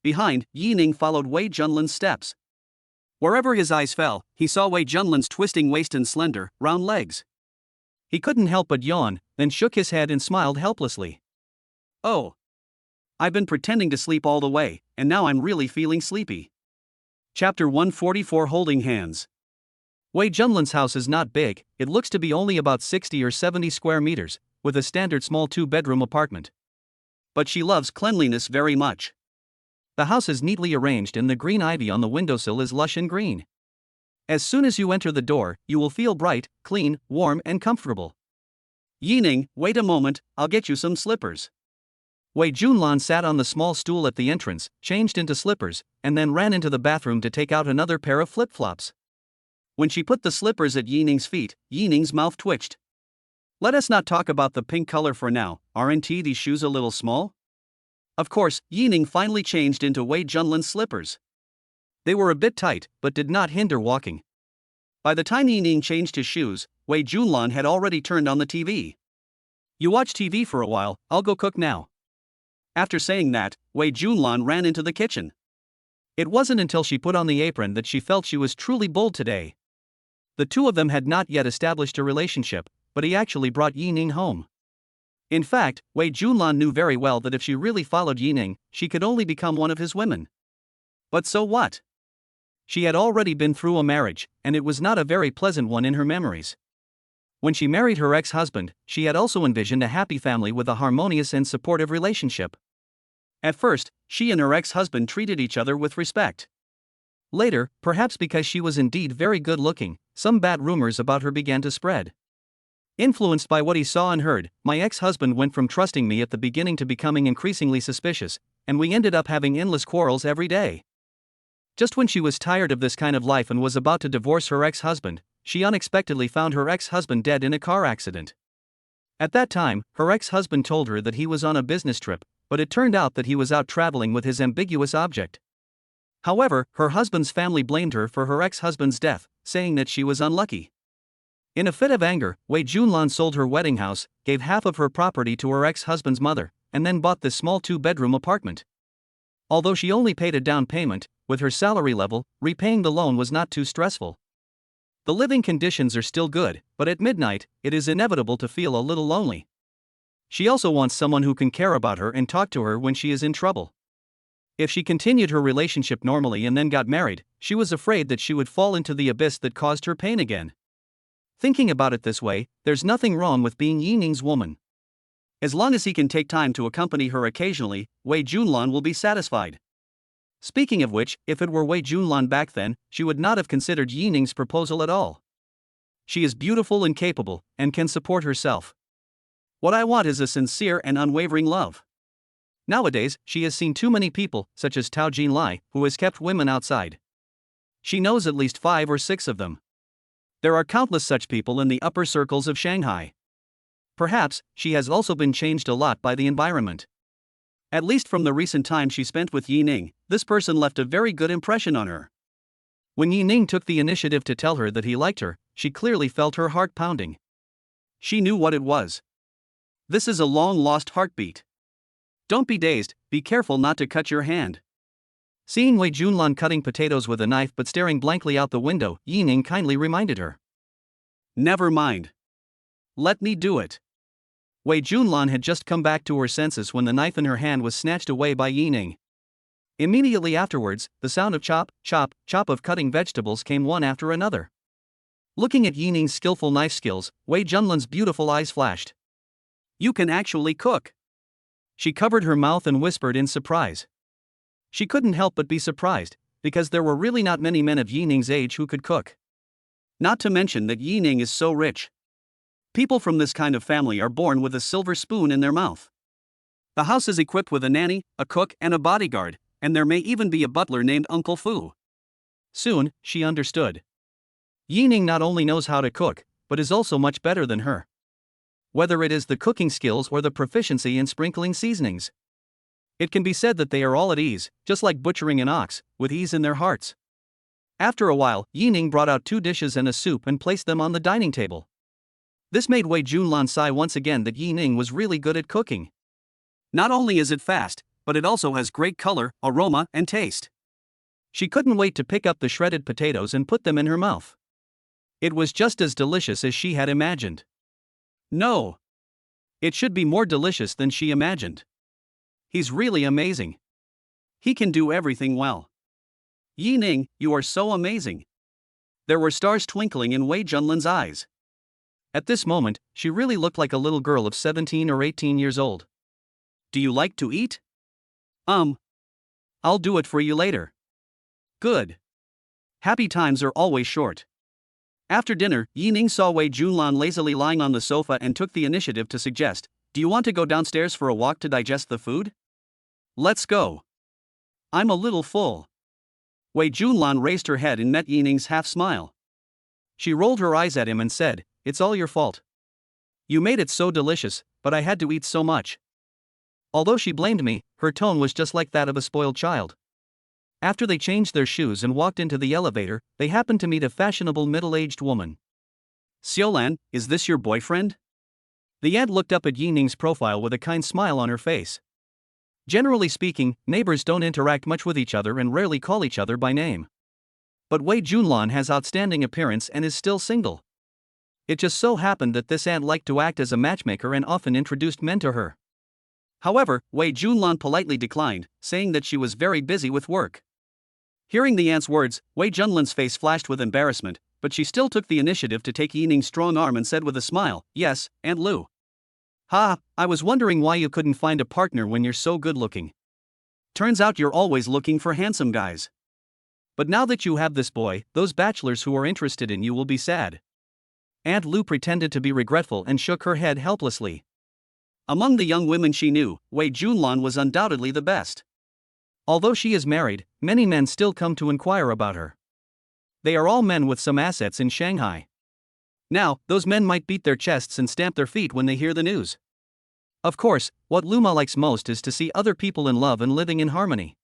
Behind, Yining followed Wei Junlan's steps. Wherever his eyes fell, he saw Wei Junlan's twisting waist and slender, round legs. He couldn't help but yawn, then shook his head and smiled helplessly. "Oh. I've been pretending to sleep all the way, and now I'm really feeling sleepy." Chapter 144 Holding Hands. Wei Junlan's house is not big, it looks to be only about 60 or 70 square meters, with a standard small 2-bedroom apartment. But she loves cleanliness very much. The house is neatly arranged and the green ivy on the windowsill is lush and green. As soon as you enter the door, you will feel bright, clean, warm and comfortable. "Yining, wait a moment, I'll get you some slippers." Wei Junlan sat on the small stool at the entrance, changed into slippers, and then ran into the bathroom to take out another pair of flip-flops. When she put the slippers at Yining's feet, Yining's mouth twitched. "Let us not talk about the pink color for now, aren't these shoes a little small?" Of course, Yining finally changed into Wei Junlan's slippers. They were a bit tight, but did not hinder walking. By the time Yining changed his shoes, Wei Junlan had already turned on the TV. "You watch TV for a while, I'll go cook now." After saying that, Wei Junlan ran into the kitchen. It wasn't until she put on the apron that she felt she was truly bold today. The two of them had not yet established a relationship, but he actually brought Yining home. In fact, Wei Junlan knew very well that if she really followed Yining, she could only become one of his women. But so what? She had already been through a marriage, and it was not a very pleasant one in her memories. When she married her ex-husband, she had also envisioned a happy family with a harmonious and supportive relationship. At first, she and her ex-husband treated each other with respect. Later, perhaps because she was indeed very good-looking, some bad rumors about her began to spread. Influenced by what he saw and heard, my ex-husband went from trusting me at the beginning to becoming increasingly suspicious, and we ended up having endless quarrels every day. Just when she was tired of this kind of life and was about to divorce her ex-husband, she unexpectedly found her ex-husband dead in a car accident. At that time, her ex-husband told her that he was on a business trip, but it turned out that he was out traveling with his ambiguous object. However, her husband's family blamed her for her ex-husband's death, saying that she was unlucky. In a fit of anger, Wei Junlan sold her wedding house, gave half of her property to her ex-husband's mother, and then bought this small 2-bedroom apartment. Although she only paid a down payment, with her salary level, repaying the loan was not too stressful. The living conditions are still good, but at midnight, it is inevitable to feel a little lonely. She also wants someone who can care about her and talk to her when she is in trouble. If she continued her relationship normally and then got married, she was afraid that she would fall into the abyss that caused her pain again. Thinking about it this way, there's nothing wrong with being Yining's woman. As long as he can take time to accompany her occasionally, Wei Junlan will be satisfied. Speaking of which, if it were Wei Junlan back then, she would not have considered Yining's proposal at all. She is beautiful and capable, and can support herself. What I want is a sincere and unwavering love. Nowadays, she has seen too many people, such as Tao Jinlai, who has kept women outside. She knows at least 5 or 6 of them. There are countless such people in the upper circles of Shanghai. Perhaps, she has also been changed a lot by the environment. At least from the recent time she spent with Yining, this person left a very good impression on her. When Yining took the initiative to tell her that he liked her, she clearly felt her heart pounding. She knew what it was. This is a long-lost heartbeat. Don't be dazed, be careful not to cut your hand. Seeing Wei Junlan cutting potatoes with a knife but staring blankly out the window, Yining kindly reminded her. Never mind. Let me do it. Wei Junlan had just come back to her senses when the knife in her hand was snatched away by Yining. Immediately afterwards, the sound of chop, chop, chop of cutting vegetables came one after another. Looking at Yining's skillful knife skills, Wei Junlan's beautiful eyes flashed. You can actually cook. She covered her mouth and whispered in surprise. She couldn't help but be surprised, because there were really not many men of Yining's age who could cook. Not to mention that Yining is so rich. People from this kind of family are born with a silver spoon in their mouth. The house is equipped with a nanny, a cook, and a bodyguard, and there may even be a butler named Uncle Fu. Soon, she understood. Yining not only knows how to cook, but is also much better than her. Whether it is the cooking skills or the proficiency in sprinkling seasonings. It can be said that they are all at ease, just like butchering an ox, with ease in their hearts. After a while, Yining brought out 2 dishes and a soup and placed them on the dining table. This made Wei Junlan sigh once again that Yining was really good at cooking. Not only is it fast, but it also has great color, aroma, and taste. She couldn't wait to pick up the shredded potatoes and put them in her mouth. It was just as delicious as she had imagined. No. It should be more delicious than she imagined. He's really amazing. He can do everything well. Yining, you are so amazing. There were stars twinkling in Wei Junlan's eyes. At this moment, she really looked like a little girl of 17 or 18 years old. Do you like to eat? I'll do it for you later. Good. Happy times are always short. After dinner, Yining saw Wei Junlan lazily lying on the sofa and took the initiative to suggest, do you want to go downstairs for a walk to digest the food? Let's go. I'm a little full. Wei Junlan raised her head and met Yining's half-smile. She rolled her eyes at him and said, it's all your fault. You made it so delicious, but I had to eat so much. Although she blamed me, her tone was just like that of a spoiled child. After they changed their shoes and walked into the elevator, they happened to meet a fashionable middle-aged woman. Suile, is this your boyfriend? The aunt looked up at Yining's profile with a kind smile on her face. Generally speaking, neighbors don't interact much with each other and rarely call each other by name. But Wei Junlan has outstanding appearance and is still single. It just so happened that this aunt liked to act as a matchmaker and often introduced men to her. However, Wei Junlan politely declined, saying that she was very busy with work. Hearing the aunt's words, Wei Junlan's face flashed with embarrassment, but she still took the initiative to take Yining's strong arm and said with a smile, "Yes, Aunt Lu." "Ha, I was wondering why you couldn't find a partner when you're so good looking. Turns out you're always looking for handsome guys. But now that you have this boy, those bachelors who are interested in you will be sad." Aunt Lu pretended to be regretful and shook her head helplessly. Among the young women she knew, Wei Junlan was undoubtedly the best. Although she is married, many men still come to inquire about her. They are all men with some assets in Shanghai. Now, those men might beat their chests and stamp their feet when they hear the news. Of course, what Luma likes most is to see other people in love and living in harmony.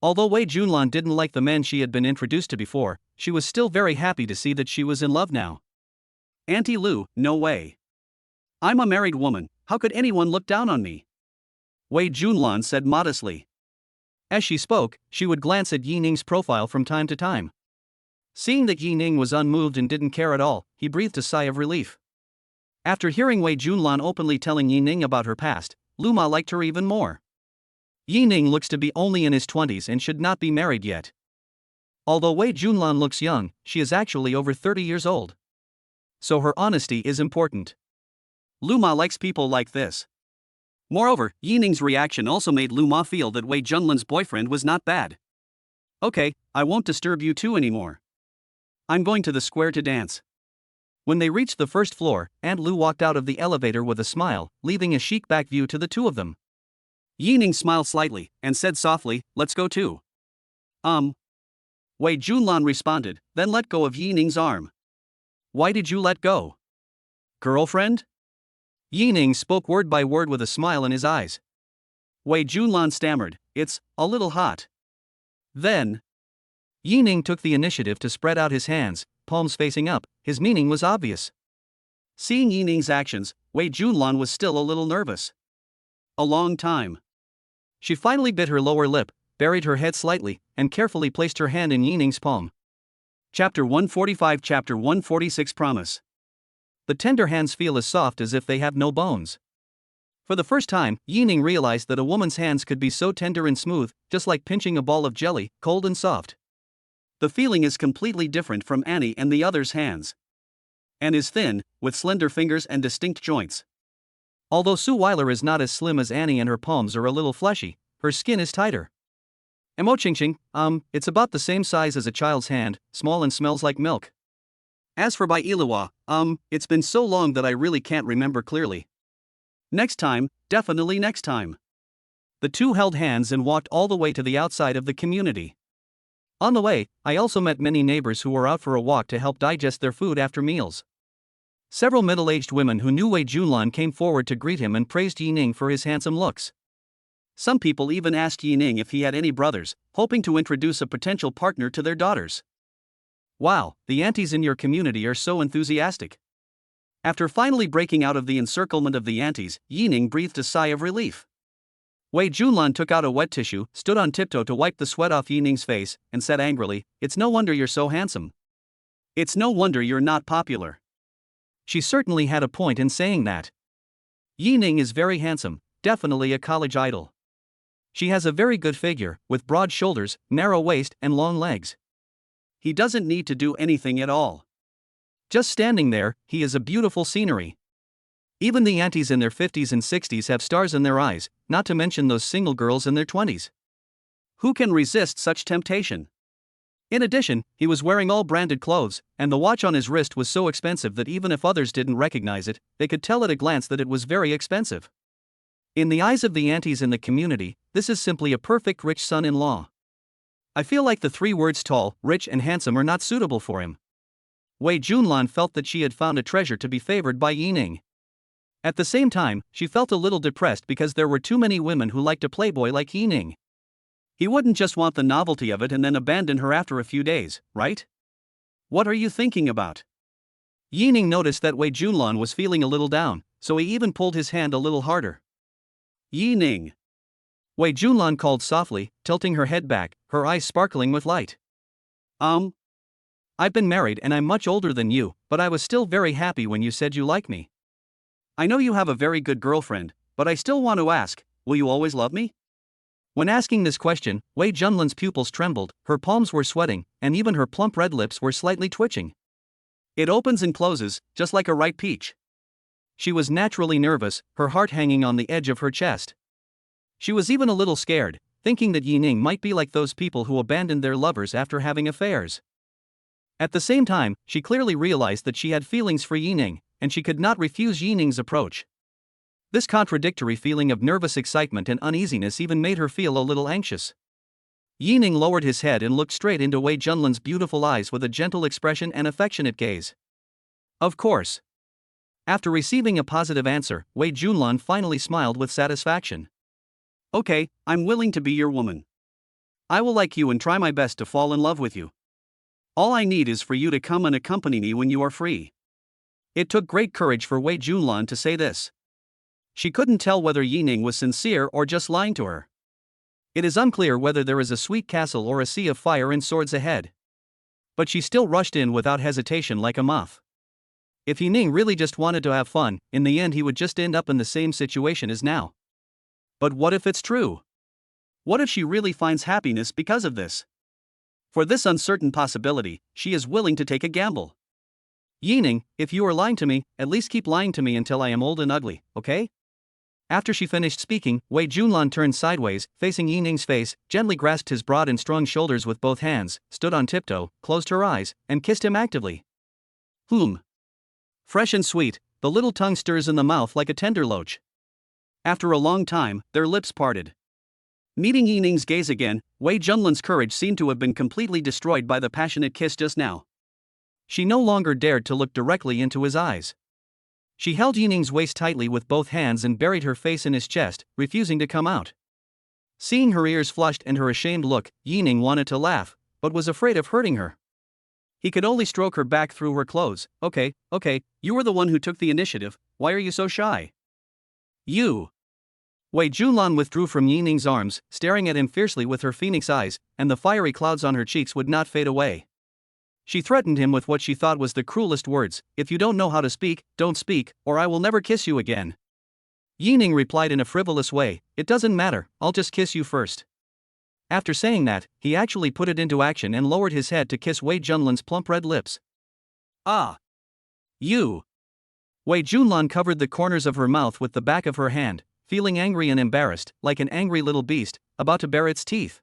Although Wei Junlan didn't like the men she had been introduced to before, she was still very happy to see that she was in love now. "Auntie Lu, no way. I'm a married woman, how could anyone look down on me?" Wei Junlan said modestly. As she spoke, she would glance at Yining's profile from time to time. Seeing that Yining was unmoved and didn't care at all, he breathed a sigh of relief. After hearing Wei Junlan openly telling Yining about her past, Luma liked her even more. Yining looks to be only in his 20s and should not be married yet. Although Wei Junlan looks young, she is actually over 30 years old. So her honesty is important. Luma likes people like this. Moreover, Yining's reaction also made Luma feel that Wei Junlan's boyfriend was not bad. "Okay, I won't disturb you two anymore. I'm going to the square to dance." When they reached the first floor, Aunt Lu walked out of the elevator with a smile, leaving a chic back view to the two of them. Yining smiled slightly, and said softly, "Let's go too." Wei Junlan responded, then let go of Yining's arm. "Why did you let go? Girlfriend?" Yining spoke word by word with a smile in his eyes. Wei Junlan stammered, "It's a little hot." Then, Yining took the initiative to spread out his hands, palms facing up. His meaning was obvious. Seeing Yining's actions, Wei Junlan was still a little nervous. A long time. She finally bit her lower lip, buried her head slightly, and carefully placed her hand in Yining's palm. Chapter 145 Chapter 146 Promise. The tender hands feel as soft as if they have no bones. For the first time, Yining realized that a woman's hands could be so tender and smooth, just like pinching a ball of jelly, cold and soft. The feeling is completely different from Annie and the others' hands. Anne is thin, with slender fingers and distinct joints. Although Suile is not as slim as Annie and her palms are a little fleshy, her skin is tighter. Emochingching, it's about the same size as a child's hand, small and smells like milk. As for Bai Iluwa, it's been so long that I really can't remember clearly. Next time, definitely next time. The two held hands and walked all the way to the outside of the community. On the way, I also met many neighbors who were out for a walk to help digest their food after meals. Several middle-aged women who knew Wei Junlan came forward to greet him and praised Yining for his handsome looks. Some people even asked Yining if he had any brothers, hoping to introduce a potential partner to their daughters. Wow, the aunties in your community are so enthusiastic. After finally breaking out of the encirclement of the aunties, Yining breathed a sigh of relief. Wei Junlan took out a wet tissue, stood on tiptoe to wipe the sweat off Yining's face, and said angrily, "It's no wonder you're so handsome. It's no wonder you're not popular." She certainly had a point in saying that. Yining is very handsome, definitely a college idol. She has a very good figure, with broad shoulders, narrow waist, and long legs. He doesn't need to do anything at all. Just standing there, he is a beautiful scenery. Even the aunties in their 50s and 60s have stars in their eyes, not to mention those single girls in their 20s. Who can resist such temptation? In addition, he was wearing all branded clothes, and the watch on his wrist was so expensive that even if others didn't recognize it, they could tell at a glance that it was very expensive. In the eyes of the aunties in the community, this is simply a perfect rich son-in-law. I feel like the three words tall, rich and handsome are not suitable for him. Wei Junlan felt that she had found a treasure to be favored by Yining. At the same time, she felt a little depressed because there were too many women who liked a playboy like Yining. He wouldn't just want the novelty of it and then abandon her after a few days, right? What are you thinking about? Yining noticed that Wei Junlan was feeling a little down, so he even pulled his hand a little harder. Yining. Wei Junlan called softly, tilting her head back, her eyes sparkling with light. I've been married and I'm much older than you, but I was still very happy when you said you like me. I know you have a very good girlfriend, but I still want to ask, will you always love me? When asking this question, Wei Junlan's pupils trembled, her palms were sweating, and even her plump red lips were slightly twitching. It opens and closes, just like a ripe peach. She was naturally nervous, her heart hanging on the edge of her chest. She was even a little scared, thinking that Yining might be like those people who abandoned their lovers after having affairs. At the same time, she clearly realized that she had feelings for Yining, and she could not refuse Yining's approach. This contradictory feeling of nervous excitement and uneasiness even made her feel a little anxious. Yining lowered his head and looked straight into Wei Junlan's beautiful eyes with a gentle expression and affectionate gaze. Of course. After receiving a positive answer, Wei Junlan finally smiled with satisfaction. Okay, I'm willing to be your woman. I will like you and try my best to fall in love with you. All I need is for you to come and accompany me when you are free. It took great courage for Wei Junlan to say this. She couldn't tell whether Yining was sincere or just lying to her. It is unclear whether there is a sweet castle or a sea of fire and swords ahead. But she still rushed in without hesitation like a moth. If Yining really just wanted to have fun, in the end he would just end up in the same situation as now. But what if it's true? What if she really finds happiness because of this? For this uncertain possibility, she is willing to take a gamble. Yining, if you are lying to me, at least keep lying to me until I am old and ugly, okay? After she finished speaking, Wei Junlan turned sideways, facing Yining's face, gently grasped his broad and strong shoulders with both hands, stood on tiptoe, closed her eyes, and kissed him actively. Fresh and sweet, the little tongue stirs in the mouth like a tender loach. After a long time, their lips parted. Meeting Yining's gaze again, Wei Junlan's courage seemed to have been completely destroyed by the passionate kiss just now. She no longer dared to look directly into his eyes. She held Yining's waist tightly with both hands and buried her face in his chest, refusing to come out. Seeing her ears flushed and her ashamed look, Yining wanted to laugh, but was afraid of hurting her. He could only stroke her back through her clothes. Okay, you were the one who took the initiative, why are you so shy? You. Wei Junlan withdrew from Yining's arms, staring at him fiercely with her phoenix eyes, and the fiery clouds on her cheeks would not fade away. She threatened him with what she thought was the cruelest words: if you don't know how to speak, don't speak, or I will never kiss you again. Yining replied in a frivolous way, it doesn't matter, I'll just kiss you first. After saying that, he actually put it into action and lowered his head to kiss Wei Junlan's plump red lips. Ah! You! Wei Junlan covered the corners of her mouth with the back of her hand, feeling angry and embarrassed, like an angry little beast, about to bare its teeth.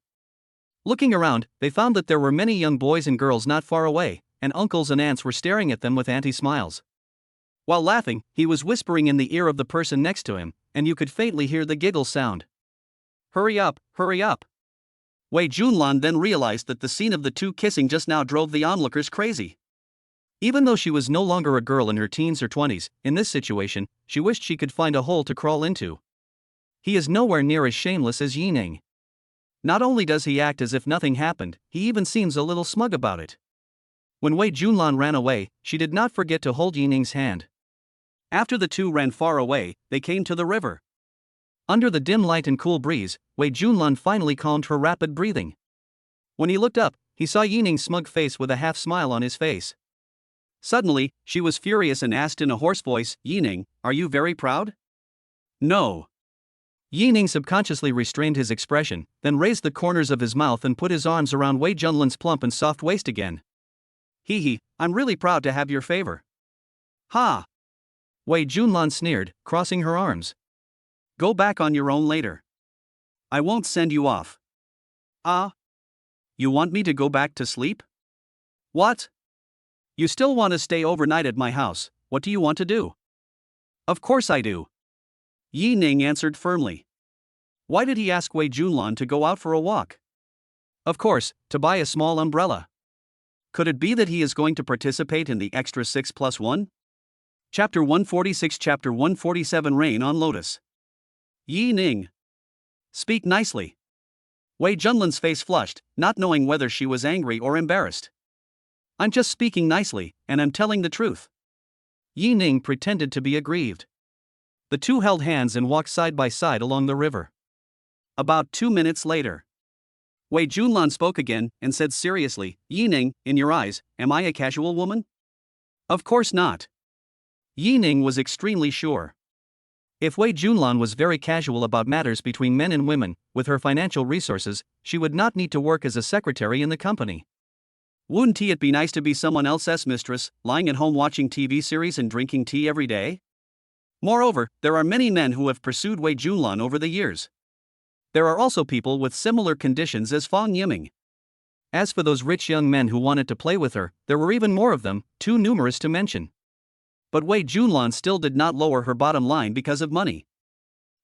Looking around, they found that there were many young boys and girls not far away, and uncles and aunts were staring at them with anti-smiles. While laughing, he was whispering in the ear of the person next to him, and you could faintly hear the giggle sound. Hurry up, hurry up! Wei Junlan then realized that the scene of the two kissing just now drove the onlookers crazy. Even though she was no longer a girl in her teens or 20s, in this situation, she wished she could find a hole to crawl into. He is nowhere near as shameless as Yining. Not only does he act as if nothing happened, he even seems a little smug about it. When Wei Junlan ran away, she did not forget to hold Yining's hand. After the two ran far away, they came to the river. Under the dim light and cool breeze, Wei Junlan finally calmed her rapid breathing. When he looked up, he saw Yining's smug face with a half smile on his face. Suddenly, she was furious and asked in a hoarse voice, Yining, are you very proud? No. Yining subconsciously restrained his expression, then raised the corners of his mouth and put his arms around Wei Junlan's plump and soft waist again. I'm really proud to have your favor. Ha! Wei Junlan sneered, crossing her arms. Go back on your own later. I won't send you off. Ah? You want me to go back to sleep? What? You still want to stay overnight at my house, what do you want to do? Of course I do. Yining answered firmly. Why did he ask Wei Junlan to go out for a walk? Of course, to buy a small umbrella. Could it be that he is going to participate in the extra 6+1? Chapter 146 Chapter 147 Rain on Lotus. Yining. Speak nicely. Wei Junlan's face flushed, not knowing whether she was angry or embarrassed. I'm just speaking nicely, and I'm telling the truth. Yining pretended to be aggrieved. The two held hands and walked side by side along the river. About 2 minutes later, Wei Junlan spoke again and said seriously, Yining, in your eyes, am I a casual woman? Of course not. Yining was extremely sure. If Wei Junlan was very casual about matters between men and women, with her financial resources, she would not need to work as a secretary in the company. Wouldn't it be nice to be someone else's mistress, lying at home watching TV series and drinking tea every day? Moreover, there are many men who have pursued Wei Junlan over the years. There are also people with similar conditions as Fang Yiming. As for those rich young men who wanted to play with her, there were even more of them, too numerous to mention. But Wei Junlan still did not lower her bottom line because of money.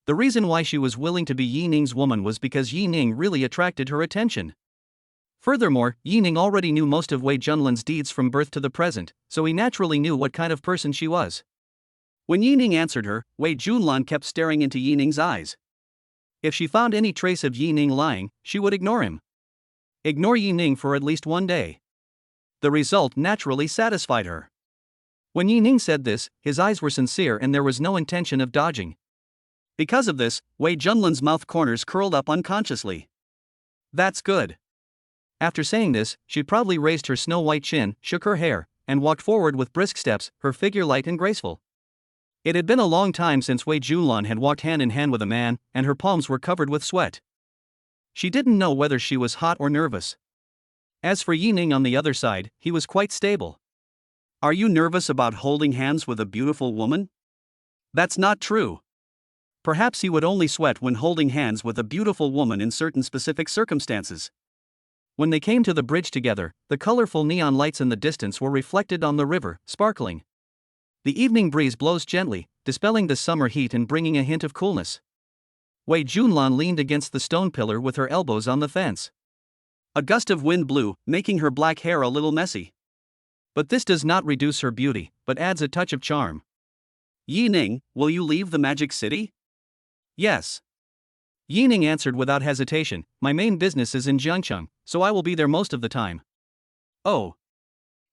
The reason why she was willing to be Yi Ning's woman was because Yi Ning really attracted her attention. Furthermore, Yi Ning already knew most of Wei Junlan's deeds from birth to the present, so he naturally knew what kind of person she was. When Yi Ning answered her, Wei Junlan kept staring into Yi Ning's eyes. If she found any trace of Yi Ning lying, she would ignore him. Ignore Yi Ning for at least one day. The result naturally satisfied her. When Yi Ning said this, his eyes were sincere and there was no intention of dodging. Because of this, Wei Junlan's mouth corners curled up unconsciously. That's good. After saying this, she proudly raised her snow-white chin, shook her hair, and walked forward with brisk steps, her figure light and graceful. It had been a long time since Wei Junlan had walked hand in hand with a man, and her palms were covered with sweat. She didn't know whether she was hot or nervous. As for Yi Ning on the other side, he was quite stable. Are you nervous about holding hands with a beautiful woman? That's not true. Perhaps he would only sweat when holding hands with a beautiful woman in certain specific circumstances. When they came to the bridge together, the colorful neon lights in the distance were reflected on the river, sparkling. The evening breeze blows gently, dispelling the summer heat and bringing a hint of coolness. Wei Junlan leaned against the stone pillar with her elbows on the fence. A gust of wind blew, making her black hair a little messy. But this does not reduce her beauty, but adds a touch of charm. Yi Ning, will you leave the Magic City? Yes. Yi Ning answered without hesitation, my main business is in Jiangcheng, so I will be there most of the time. Oh.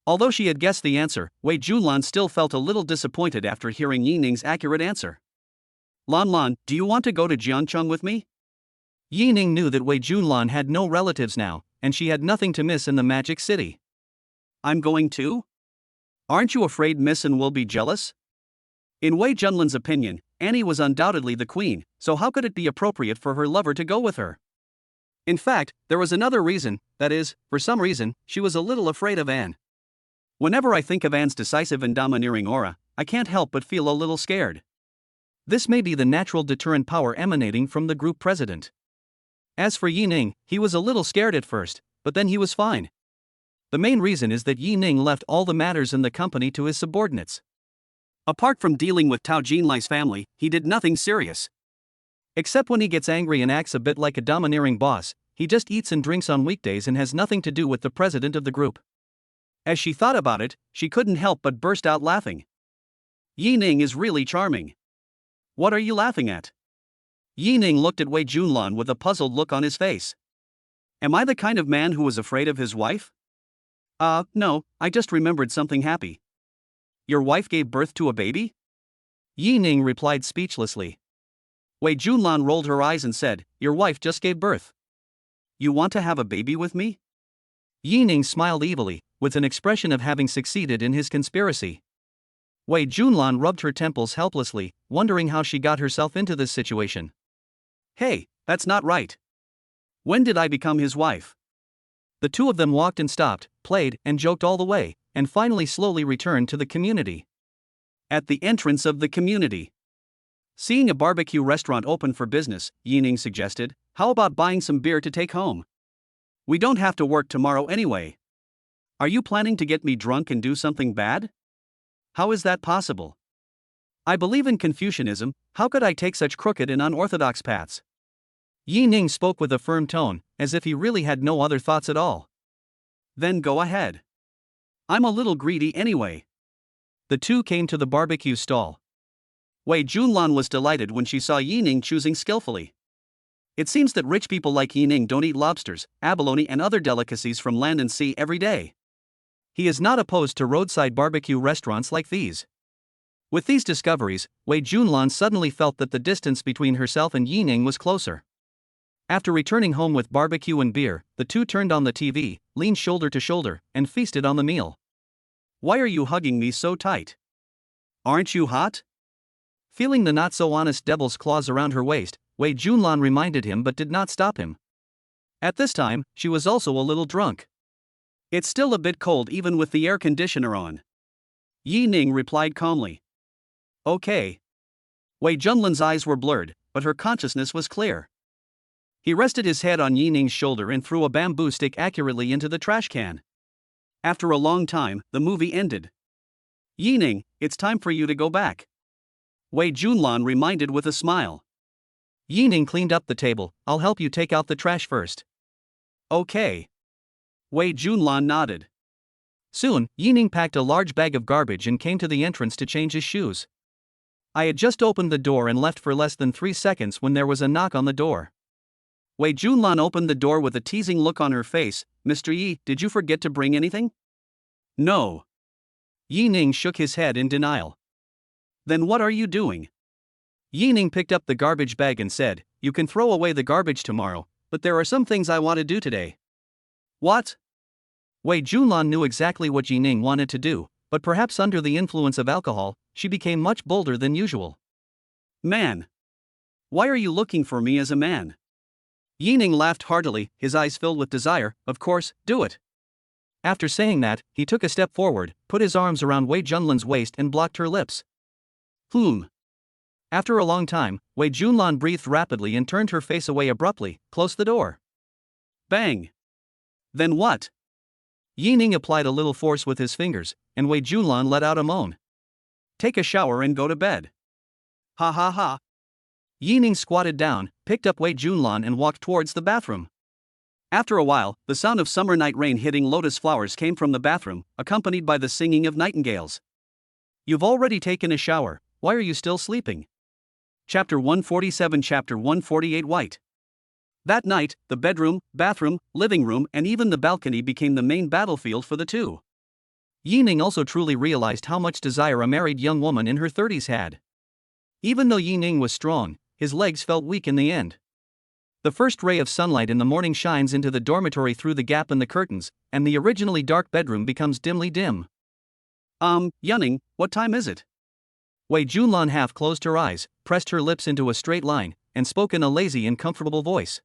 Although she had guessed the answer, Wei Junlan still felt a little disappointed after hearing Yi Ning's accurate answer. Lan, do you want to go to Jiangcheng with me? Yi Ning knew that Wei Junlan had no relatives now, and she had nothing to miss in the Magic City. I'm going too? Aren't you afraid Miss An will be jealous? In Wei Junlan's opinion, Annie was undoubtedly the queen, so how could it be appropriate for her lover to go with her? In fact, there was another reason, that is, for some reason, she was a little afraid of Anne. Whenever I think of Anne's decisive and domineering aura, I can't help but feel a little scared. This may be the natural deterrent power emanating from the group president. As for Yi Ning, he was a little scared at first, but then he was fine. The main reason is that Yi Ning left all the matters in the company to his subordinates. Apart from dealing with Tao Jinlai's family, he did nothing serious. Except when he gets angry and acts a bit like a domineering boss, he just eats and drinks on weekdays and has nothing to do with the president of the group. As she thought about it, she couldn't help but burst out laughing. Yi Ning is really charming. What are you laughing at? Yi Ning looked at Wei Junlan with a puzzled look on his face. Am I the kind of man who was afraid of his wife? No, I just remembered something happy. Your wife gave birth to a baby? Yi Ning replied speechlessly. Wei Junlan rolled her eyes and said, your wife just gave birth. You want to have a baby with me? Yi Ning smiled evilly, with an expression of having succeeded in his conspiracy. Wei Junlan rubbed her temples helplessly, wondering how she got herself into this situation. Hey, that's not right. When did I become his wife? The two of them walked and stopped, played, and joked all the way, and finally slowly returned to the community. At the entrance of the community, seeing a barbecue restaurant open for business, Yi Ning suggested, how about buying some beer to take home? We don't have to work tomorrow anyway. Are you planning to get me drunk and do something bad? How is that possible? I believe in Confucianism, how could I take such crooked and unorthodox paths? Yi Ning spoke with a firm tone, as if he really had no other thoughts at all. Then go ahead. I'm a little greedy anyway. The two came to the barbecue stall. Wei Junlan was delighted when she saw Yi Ning choosing skillfully. It seems that rich people like Yi Ning don't eat lobsters, abalone and other delicacies from land and sea every day. He is not opposed to roadside barbecue restaurants like these. With these discoveries, Wei Junlan suddenly felt that the distance between herself and Yi Ning was closer. After returning home with barbecue and beer, the two turned on the TV, leaned shoulder to shoulder, and feasted on the meal. Why are you hugging me so tight? Aren't you hot? Feeling the not-so-honest devil's claws around her waist, Wei Junlan reminded him but did not stop him. At this time, she was also a little drunk. It's still a bit cold even with the air conditioner on. Yi Ning replied calmly. Okay. Wei Junlan's eyes were blurred, but her consciousness was clear. He rested his head on Yi Ning's shoulder and threw a bamboo stick accurately into the trash can. After a long time, the movie ended. Yi Ning, it's time for you to go back. Wei Junlan reminded with a smile. Yi Ning cleaned up the table. I'll help you take out the trash first. Okay. Wei Junlan nodded. Soon, Yi Ning packed a large bag of garbage and came to the entrance to change his shoes. I had just opened the door and left for less than 3 seconds when there was a knock on the door. Wei Junlan opened the door with a teasing look on her face. Mr. Yi, did you forget to bring anything? No. Yi Ning shook his head in denial. Then what are you doing? Yi Ning picked up the garbage bag and said, You can throw away the garbage tomorrow, but there are some things I want to do today. What? Wei Junlan knew exactly what Yi Ning wanted to do, but perhaps under the influence of alcohol, she became much bolder than usual. Man. Why are you looking for me as a man? Yi Ning laughed heartily, his eyes filled with desire. Of course, do it. After saying that, he took a step forward, put his arms around Wei Junlan's waist and blocked her lips. After a long time, Wei Junlan breathed rapidly and turned her face away abruptly. Close the door. Bang. Then what? Yi Ning applied a little force with his fingers, and Wei Junlan let out a moan. Take a shower and go to bed. Ha ha ha. Yi Ning squatted down, picked up Wei Junlan and walked towards the bathroom. After a while, the sound of summer night rain hitting lotus flowers came from the bathroom, accompanied by the singing of nightingales. You've already taken a shower, why are you still sleeping? Chapter 147 Chapter 148 White. That night, the bedroom, bathroom, living room and even the balcony became the main battlefield for the two. Yi Ning also truly realized how much desire a married young woman in her 30s had. Even though Yi Ning was strong, his legs felt weak in the end. The first ray of sunlight in the morning shines into the dormitory through the gap in the curtains, and the originally dark bedroom becomes dimly dim. Yunning, what time is it? Wei Junlan half closed her eyes, pressed her lips into a straight line, and spoke in a lazy and comfortable voice.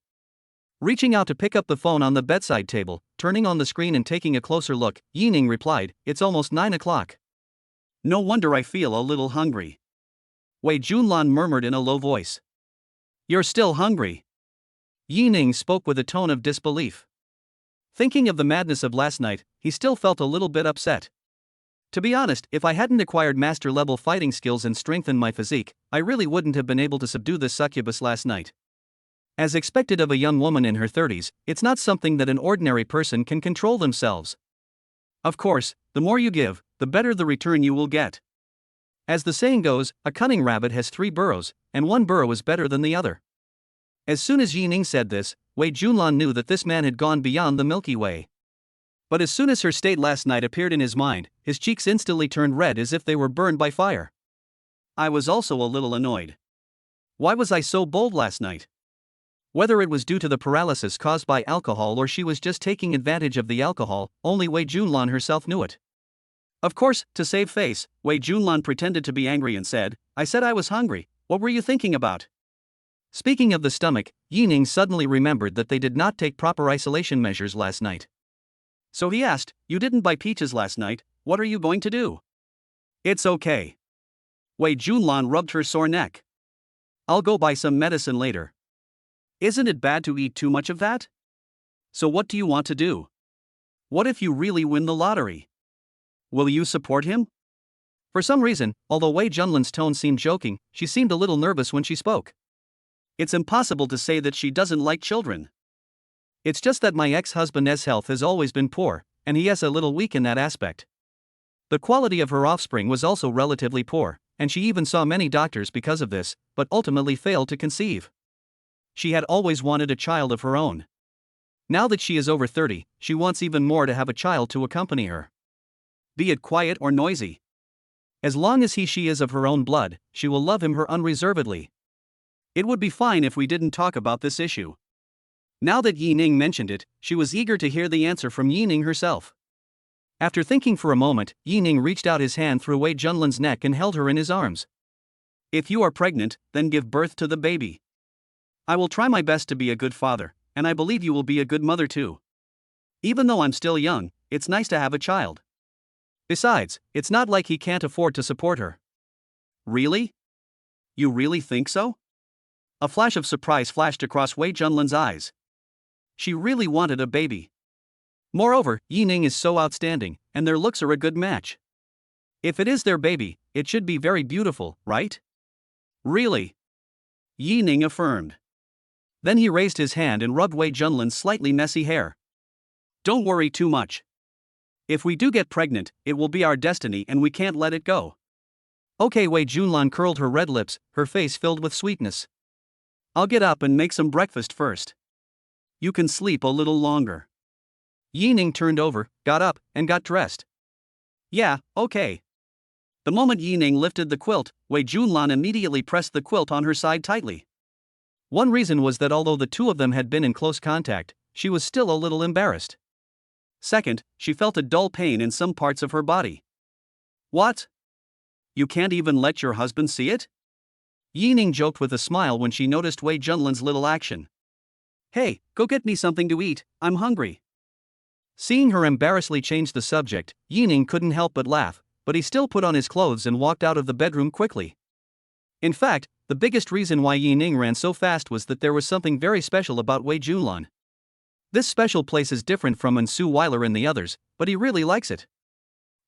Reaching out to pick up the phone on the bedside table, turning on the screen and taking a closer look, Yi Ning replied, It's almost 9 o'clock. No wonder I feel a little hungry. Wei Junlan murmured in a low voice. You're still hungry. Yi Ning spoke with a tone of disbelief. Thinking of the madness of last night, he still felt a little bit upset. To be honest, if I hadn't acquired master-level fighting skills and strengthened my physique, I really wouldn't have been able to subdue this succubus last night. As expected of a young woman in her 30s, it's not something that an ordinary person can control themselves. Of course, the more you give, the better the return you will get. As the saying goes, a cunning rabbit has 3 burrows, and one burrow is better than the other. As soon as Yi Ning said this, Wei Junlan knew that this man had gone beyond the Milky Way. But as soon as her state last night appeared in his mind, his cheeks instantly turned red as if they were burned by fire. I was also a little annoyed. Why was I so bold last night? Whether it was due to the paralysis caused by alcohol or she was just taking advantage of the alcohol, only Wei Junlan herself knew it. Of course, to save face, Wei Junlan pretended to be angry and said, I said I was hungry, what were you thinking about? Speaking of the stomach, Yi Ning suddenly remembered that they did not take proper isolation measures last night. So he asked, You didn't buy peaches last night, what are you going to do? It's okay. Wei Junlan rubbed her sore neck. I'll go buy some medicine later. Isn't it bad to eat too much of that? So what do you want to do? What if you really win the lottery? Will you support him? For some reason, although Wei Junlan's tone seemed joking, she seemed a little nervous when she spoke. It's impossible to say that she doesn't like children. It's just that my ex-husband's health has always been poor, and he is a little weak in that aspect. The quality of her offspring was also relatively poor, and she even saw many doctors because of this, but ultimately failed to conceive. She had always wanted a child of her own. Now that she is over 30, she wants even more to have a child to accompany her. Be it quiet or noisy. As long as she is of her own blood, she will love him her unreservedly. It would be fine if we didn't talk about this issue. Now that Yi Ning mentioned it, she was eager to hear the answer from Yi Ning herself. After thinking for a moment, Yi Ning reached out his hand through Wei Junlan's neck and held her in his arms. If you are pregnant, then give birth to the baby. I will try my best to be a good father, and I believe you will be a good mother too. Even though I'm still young, it's nice to have a child. Besides, it's not like he can't afford to support her. Really? You really think so? A flash of surprise flashed across Wei Junlan's eyes. She really wanted a baby. Moreover, Yi Ning is so outstanding, and their looks are a good match. If it is their baby, it should be very beautiful, right? Really? Yi Ning affirmed. Then he raised his hand and rubbed Wei Junlan's slightly messy hair. Don't worry too much. If we do get pregnant, it will be our destiny and we can't let it go. Okay, Wei Junlan curled her red lips, her face filled with sweetness. I'll get up and make some breakfast first. You can sleep a little longer. Yi Ning turned over, got up, and got dressed. Yeah, okay. The moment Yi Ning lifted the quilt, Wei Junlan immediately pressed the quilt on her side tightly. One reason was that although the two of them had been in close contact, she was still a little embarrassed. Second, she felt a dull pain in some parts of her body. What? You can't even let your husband see it? Yi Ning joked with a smile when she noticed Wei Junlan's little action. Hey, go get me something to eat, I'm hungry. Seeing her embarrassedly change the subject, Yi Ning couldn't help but laugh, but he still put on his clothes and walked out of the bedroom quickly. In fact, the biggest reason why Yi Ning ran so fast was that there was something very special about Wei Junlan. This special place is different from Suile and the others, but he really likes it.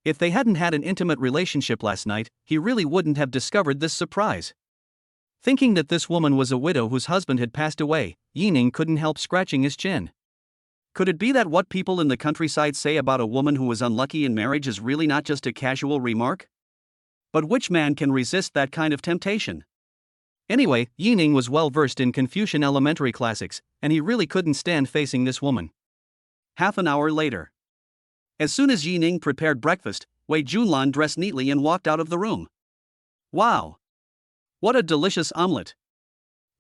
If they hadn't had an intimate relationship last night, he really wouldn't have discovered this surprise. Thinking that this woman was a widow whose husband had passed away, Yi Ning couldn't help scratching his chin. Could it be that what people in the countryside say about a woman who was unlucky in marriage is really not just a casual remark? But which man can resist that kind of temptation? Anyway, Yi Ning was well versed in Confucian elementary classics, and he really couldn't stand facing this woman. Half an hour later. As soon as Yi Ning prepared breakfast, Wei Junlan dressed neatly and walked out of the room. Wow! What a delicious omelette!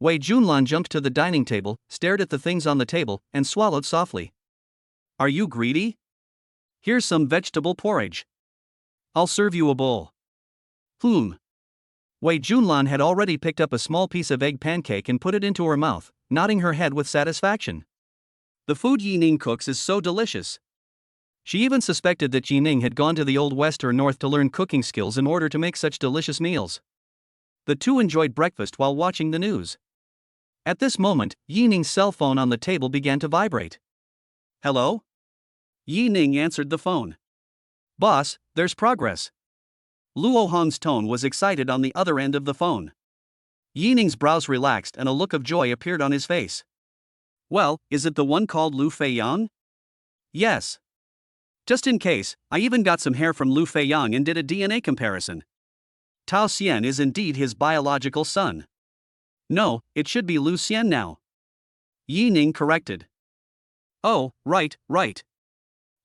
Wei Junlan jumped to the dining table, stared at the things on the table, and swallowed softly. Are you greedy? Here's some vegetable porridge. I'll serve you a bowl. Wei Junlan had already picked up a small piece of egg pancake and put it into her mouth, nodding her head with satisfaction. The food Yi Ning cooks is so delicious. She even suspected that Yi Ning had gone to the Old West or North to learn cooking skills in order to make such delicious meals. The two enjoyed breakfast while watching the news. At this moment, Yi Ning's cell phone on the table began to vibrate. Hello? Yi Ning answered the phone. Boss, there's progress. Luo Hong's tone was excited on the other end of the phone. Yi Ning's brows relaxed and a look of joy appeared on his face. Well, is it the one called Lu Feiyang? Yes. Just in case, I even got some hair from Lu Feiyang and did a DNA comparison. Tao Xian is indeed his biological son. No, it should be Lu Xian now. Yi Ning corrected. Oh, right.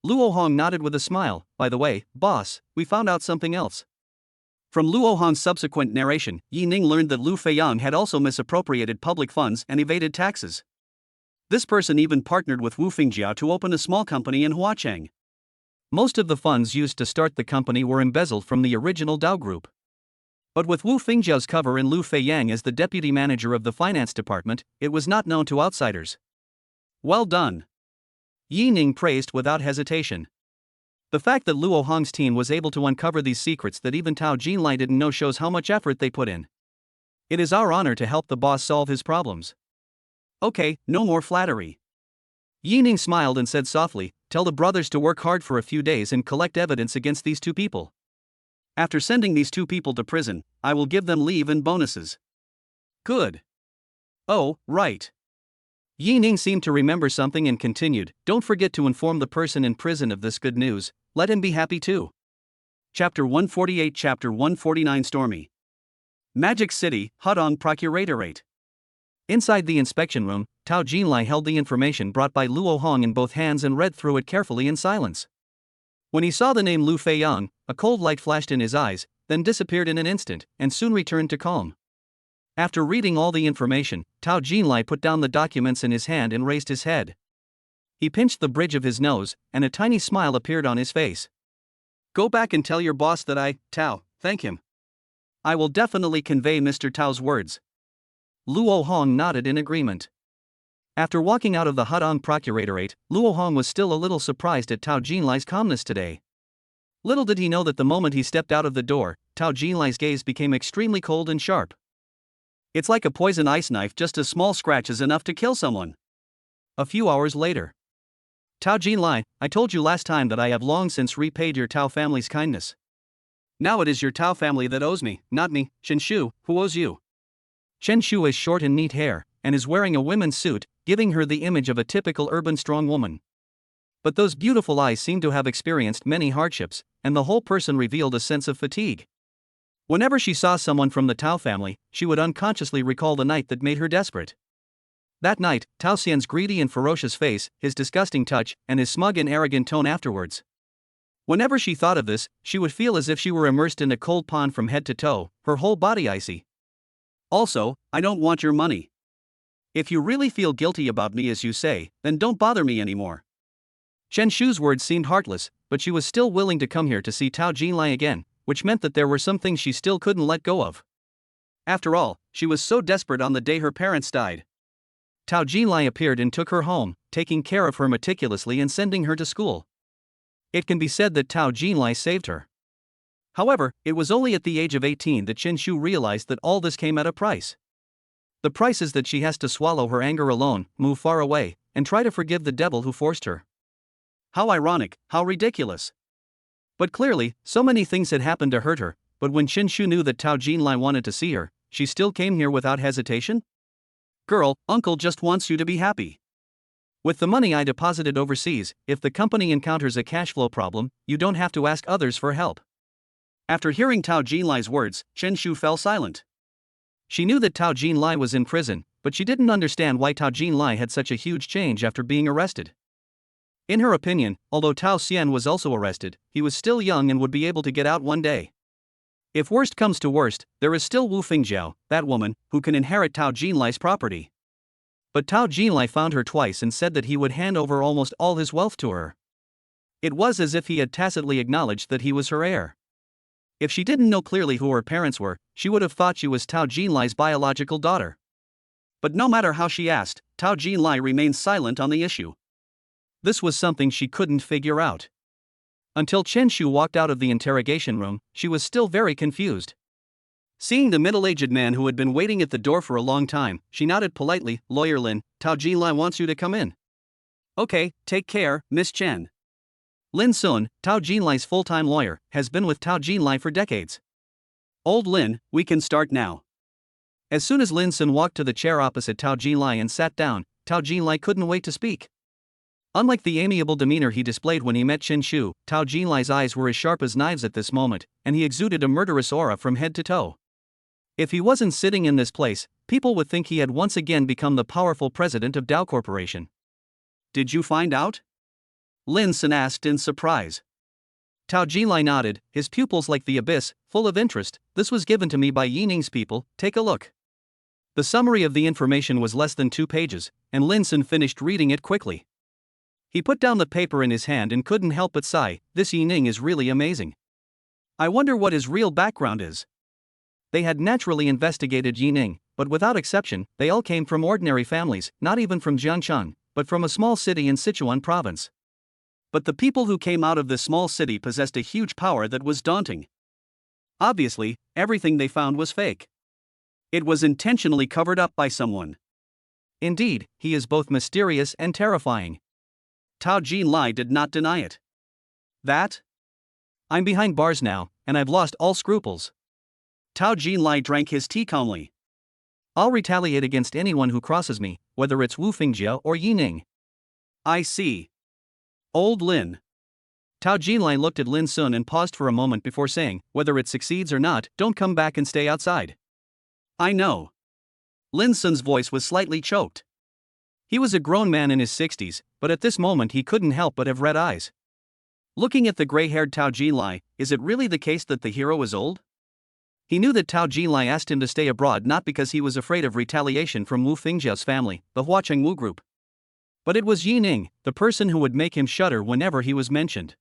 Luo Hong nodded with a smile. By the way, boss, we found out something else. From Luo Hong's subsequent narration, Yi Ning learned that Lu Feiyang had also misappropriated public funds and evaded taxes. This person even partnered with Wu Fengjia to open a small company in Huacheng. Most of the funds used to start the company were embezzled from the original Dao Group. But with Wu Fengjiao's cover and Lu Feiyang as the deputy manager of the finance department, it was not known to outsiders. Well done. Yi Ning praised without hesitation. The fact that Luo Hong's team was able to uncover these secrets that even Tao Jinlai didn't know shows how much effort they put in. It is our honor to help the boss solve his problems. Okay, no more flattery. Yi Ning smiled and said softly, tell the brothers to work hard for a few days and collect evidence against these two people. After sending these two people to prison, I will give them leave and bonuses. Good. Oh, right. Yi Ning seemed to remember something and continued, don't forget to inform the person in prison of this good news, let him be happy too. Chapter 148 Chapter 149 Stormy. Magic City, Hudong Procuratorate. Inside the inspection room, Tao Jinlai held the information brought by Luo Hong in both hands and read through it carefully in silence. When he saw the name Lu Feiyang, a cold light flashed in his eyes, then disappeared in an instant, and soon returned to calm. After reading all the information, Tao Jinlai put down the documents in his hand and raised his head. He pinched the bridge of his nose, and a tiny smile appeared on his face. Go back and tell your boss that Tao, thank him. I will definitely convey Mr. Tao's words. Luo Hong nodded in agreement. After walking out of the Hudong Procuratorate, Luo Hong was still a little surprised at Tao Jinlai's calmness today. Little did he know that the moment he stepped out of the door, Tao Jinlai's gaze became extremely cold and sharp. It's like a poison ice knife, just a small scratch is enough to kill someone. A few hours later. Tao Jinlai, I told you last time that I have long since repaid your Tao family's kindness. Now it is your Tao family that owes me, not me, Chen Shu, who owes you. Chen Shu has short and neat hair, and is wearing a women's suit, giving her the image of a typical urban strong woman. But those beautiful eyes seemed to have experienced many hardships, and the whole person revealed a sense of fatigue. Whenever she saw someone from the Tao family, she would unconsciously recall the night that made her desperate. That night, Tao Xian's greedy and ferocious face, his disgusting touch, and his smug and arrogant tone afterwards. Whenever she thought of this, she would feel as if she were immersed in a cold pond from head to toe, her whole body icy. Also, I don't want your money. If you really feel guilty about me as you say, then don't bother me anymore. Chen Shu's words seemed heartless, but she was still willing to come here to see Tao Jinlai again, which meant that there were some things she still couldn't let go of. After all, she was so desperate on the day her parents died. Tao Jinlai appeared and took her home, taking care of her meticulously and sending her to school. It can be said that Tao Jinlai saved her. However, it was only at the age of 18 that Chen Shu realized that all this came at a price. The price is that she has to swallow her anger alone, move far away, and try to forgive the devil who forced her. How ironic, how ridiculous. But clearly, so many things had happened to hurt her, but when Chen Shu knew that Tao Jinlai wanted to see her, she still came here without hesitation? Girl, uncle just wants you to be happy. With the money I deposited overseas, if the company encounters a cash flow problem, you don't have to ask others for help. After hearing Tao Jinlai's words, Chen Shu fell silent. She knew that Tao Jinlai was in prison, but she didn't understand why Tao Jinlai had such a huge change after being arrested. In her opinion, although Tao Xian was also arrested, he was still young and would be able to get out one day. If worst comes to worst, there is still Wu Fingjiao, that woman, who can inherit Tao Jinlai's property. But Tao Jinlai found her twice and said that he would hand over almost all his wealth to her. It was as if he had tacitly acknowledged that he was her heir. If she didn't know clearly who her parents were, she would have thought she was Tao Jinlai's biological daughter. But no matter how she asked, Tao Jinlai remained silent on the issue. This was something she couldn't figure out. Until Chen Shu walked out of the interrogation room, she was still very confused. Seeing the middle-aged man who had been waiting at the door for a long time, she nodded politely. "Lawyer Lin, Tao Jinlai wants you to come in." "Okay, take care, Miss Chen." Lin Sun, Tao Jinlai's full-time lawyer, has been with Tao Jinlai for decades. "Old Lin, we can start now." As soon as Lin Sun walked to the chair opposite Tao Jinlai and sat down, Tao Jinlai couldn't wait to speak. Unlike the amiable demeanor he displayed when he met Chen Shu, Tao Jinlai's eyes were as sharp as knives at this moment, and he exuded a murderous aura from head to toe. If he wasn't sitting in this place, people would think he had once again become the powerful president of Dow Corporation. "Did you find out?" Lin Sun asked in surprise. Tao Jinlai nodded, his pupils like the abyss, full of interest. "This was given to me by Yining's people, take a look." The summary of the information was less than 2 pages, and Lin Sun finished reading it quickly. He put down the paper in his hand and couldn't help but sigh. This Yining is really amazing. I wonder what his real background is. They had naturally investigated Yining, but without exception, they all came from ordinary families, not even from Jiangcheng, but from a small city in Sichuan province. But the people who came out of this small city possessed a huge power that was daunting. Obviously, everything they found was fake. It was intentionally covered up by someone. Indeed, he is both mysterious and terrifying. Tao Jinlai did not deny it. "That? I'm behind bars now, and I've lost all scruples." Tao Jinlai drank his tea calmly. "I'll retaliate against anyone who crosses me, whether it's Wu Fingjiao or Yining." "I see. Old Lin." Tao Jinlai looked at Lin Sun and paused for a moment before saying, "Whether it succeeds or not, don't come back and stay outside." "I know." Lin Sun's voice was slightly choked. He was a grown man in his 60s, but at this moment he couldn't help but have red eyes. Looking at the gray-haired Tao Jinlai, is it really the case that the hero is old? He knew that Tao Jinlai asked him to stay abroad not because he was afraid of retaliation from Wu Fingjiao's family, the Huacheng Wu group. But it was Yining, the person who would make him shudder whenever he was mentioned.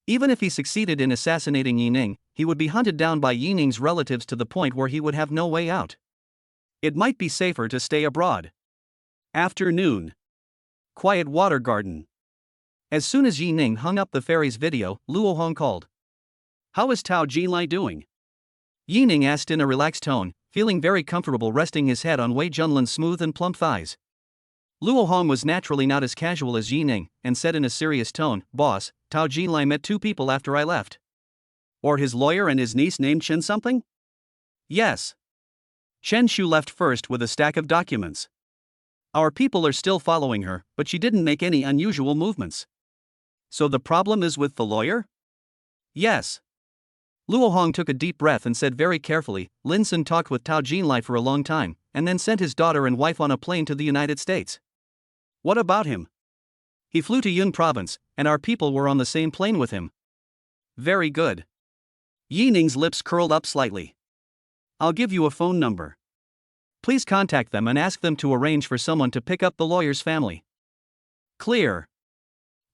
Even if he succeeded in assassinating Yining, he would be hunted down by Yining's relatives to the point where he would have no way out. It might be safer to stay abroad. Afternoon. Quiet water garden. As soon as Yining hung up the fairy's video, Luo Hong called. How is Tao Jinlai doing? Yining asked in a relaxed tone, feeling very comfortable resting his head on Wei Junlin's smooth and plump thighs. Luo Hong was naturally not as casual as Yining, and said in a serious tone, "Boss, Tao Jinlai met two people after I left." Or his lawyer and his niece named Chen something? Yes. Chen Shu left first with a stack of documents. Our people are still following her, but she didn't make any unusual movements. So the problem is with the lawyer? Yes. Luo Hong took a deep breath and said very carefully, Lin Sun talked with Tao Jinlai for a long time, and then sent his daughter and wife on a plane to the United States. What about him? He flew to Yun province, and our people were on the same plane with him. Very good. Yining's lips curled up slightly. I'll give you a phone number. Please contact them and ask them to arrange for someone to pick up the lawyer's family. Clear.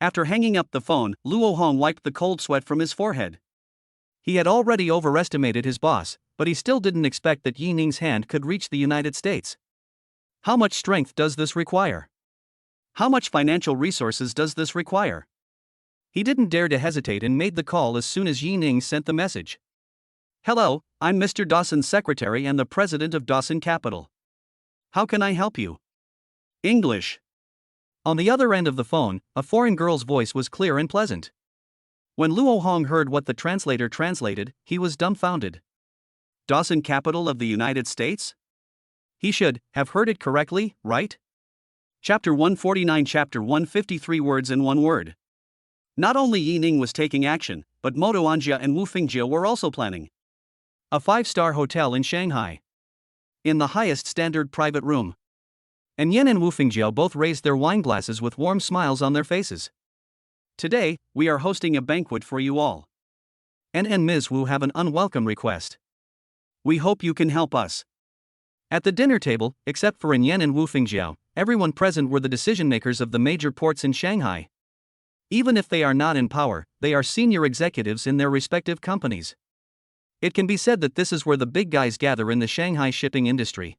After hanging up the phone, Luo Hong wiped the cold sweat from his forehead. He had already overestimated his boss, but he still didn't expect that Yining's hand could reach the United States. How much strength does this require? How much financial resources does this require? He didn't dare to hesitate and made the call as soon as Yining sent the message. Hello, I'm Mr. Dawson's secretary and the president of Dawson Capital. How can I help you? English. On the other end of the phone, a foreign girl's voice was clear and pleasant. When Luo Hong heard what the translator translated, he was dumbfounded. Dawson Capital of the United States? He should have heard it correctly, right? Chapter 149, Chapter 153 Words in one word. Not only Yining was taking action, but Moto Anjia and Wu Fingjia were also planning. A 5-star hotel in Shanghai. In the highest standard private room. And Yen and Wu Fingjia both raised their wine glasses with warm smiles on their faces. Today, we are hosting a banquet for you all. And Ms. Wu have an unwelcome request. We hope you can help us. At the dinner table, except for Yen and Wu Fingjia, everyone present were the decision makers of the major ports in Shanghai. Even if they are not in power, they are senior executives in their respective companies. It can be said that this is where the big guys gather in the Shanghai shipping industry.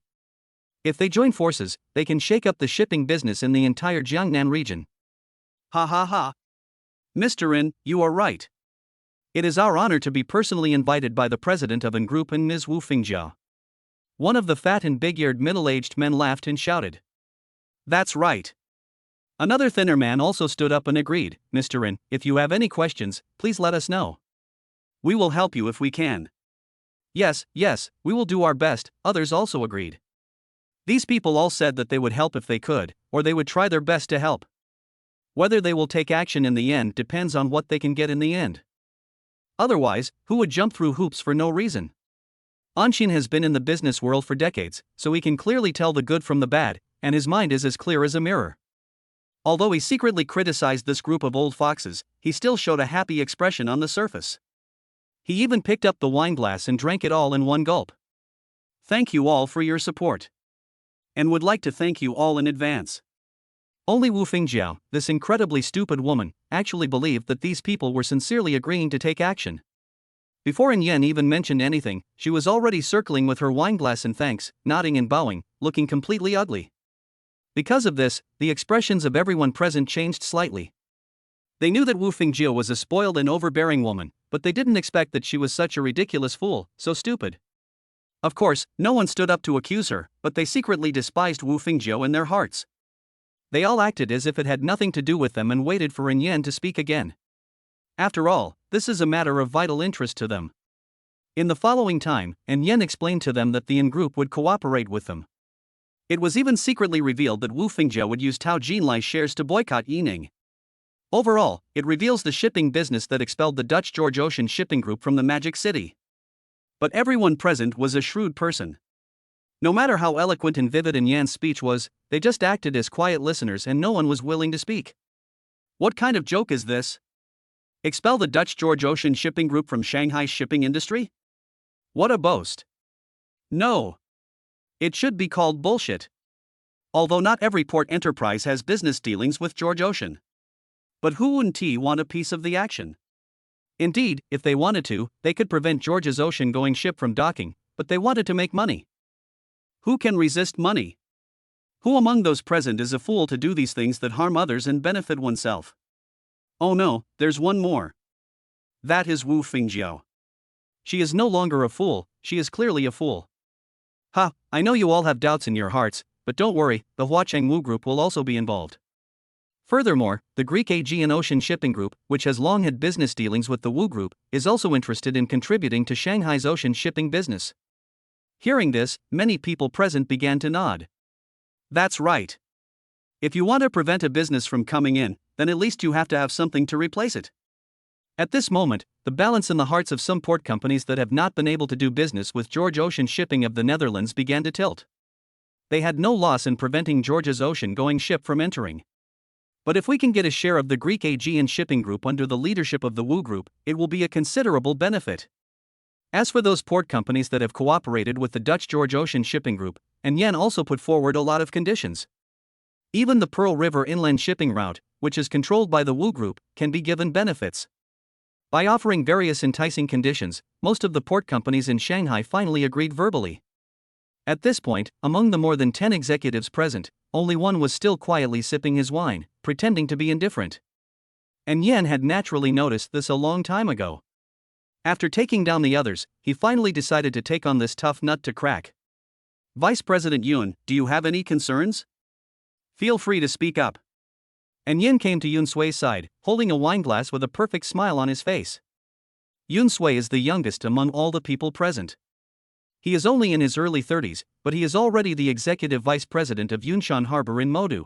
If they join forces, they can shake up the shipping business in the entire Jiangnan region. Ha ha ha. Mr. Rin, you are right. It is our honor to be personally invited by the president of N Group and Ms. Wu Fingjia. One of the fat and big-eared middle-aged men laughed and shouted. That's right. Another thinner man also stood up and agreed, Mr. Rin, if you have any questions, please let us know. We will help you if we can. Yes, we will do our best, others also agreed. These people all said that they would help if they could, or they would try their best to help. Whether they will take action in the end depends on what they can get in the end. Otherwise, who would jump through hoops for no reason? Anshin has been in the business world for decades, so he can clearly tell the good from the bad, and his mind is as clear as a mirror. Although he secretly criticized this group of old foxes, he still showed a happy expression on the surface. He even picked up the wine glass and drank it all in one gulp. Thank you all for your support. And would like to thank you all in advance. Only Wu Fingjia, this incredibly stupid woman, actually believed that these people were sincerely agreeing to take action. Before Yen even mentioned anything, she was already circling with her wineglass in thanks, nodding and bowing, looking completely ugly. Because of this, the expressions of everyone present changed slightly. They knew that Wu Fingjia was a spoiled and overbearing woman, but they didn't expect that she was such a ridiculous fool, so stupid. Of course, no one stood up to accuse her, but they secretly despised Wu Fingjia in their hearts. They all acted as if it had nothing to do with them and waited for Yen to speak again. After all, this is a matter of vital interest to them. In the following time, Yen explained to them that the N Group would cooperate with them. It was even secretly revealed that Wu Fingjia would use Tao Jinlai's shares to boycott Yining. Overall, it reveals the shipping business that expelled the Dutch George Ocean Shipping Group from the Magic City. But everyone present was a shrewd person. No matter how eloquent and vivid Yan's speech was, they just acted as quiet listeners and no one was willing to speak. What kind of joke is this? Expel the Dutch George Ocean Shipping Group from Shanghai's shipping industry? What a boast. No. It should be called bullshit. Although not every port enterprise has business dealings with George Ocean. But who wouldn't want a piece of the action? Indeed, if they wanted to, they could prevent Georgia's ocean-going ship from docking, but they wanted to make money. Who can resist money? Who among those present is a fool to do these things that harm others and benefit oneself? Oh no, there's one more. That is Wu Fingjiao. She is no longer a fool, she is clearly a fool. Ha, I know you all have doubts in your hearts, but don't worry, the Huacheng Wu Group will also be involved. Furthermore, the Greek Aegean Ocean Shipping Group, which has long had business dealings with the Wu Group, is also interested in contributing to Shanghai's ocean shipping business. Hearing this, many people present began to nod. That's right. If you want to prevent a business from coming in, then at least you have to have something to replace it. At this moment, the balance in the hearts of some port companies that have not been able to do business with George Ocean Shipping of the Netherlands began to tilt. They had no loss in preventing Georgia's ocean-going ship from entering. But if we can get a share of the Greek Aegean Shipping Group under the leadership of the Wu Group, it will be a considerable benefit. As for those port companies that have cooperated with the Dutch George Ocean Shipping Group, and Yen also put forward a lot of conditions. Even the Pearl River inland shipping route, which is controlled by the Wu Group, can be given benefits. By offering various enticing conditions, most of the port companies in Shanghai finally agreed verbally. At this point, among the more than 10 executives present, only one was still quietly sipping his wine, pretending to be indifferent. And Yen had naturally noticed this a long time ago. After taking down the others, he finally decided to take on this tough nut to crack. Vice President Yun, do you have any concerns? Feel free to speak up. And Yin came to Yun Sui's side, holding a wineglass with a perfect smile on his face. Yun Sui is the youngest among all the people present. He is only in his early 30s, but he is already the executive vice president of Yunshan Harbor in Modu.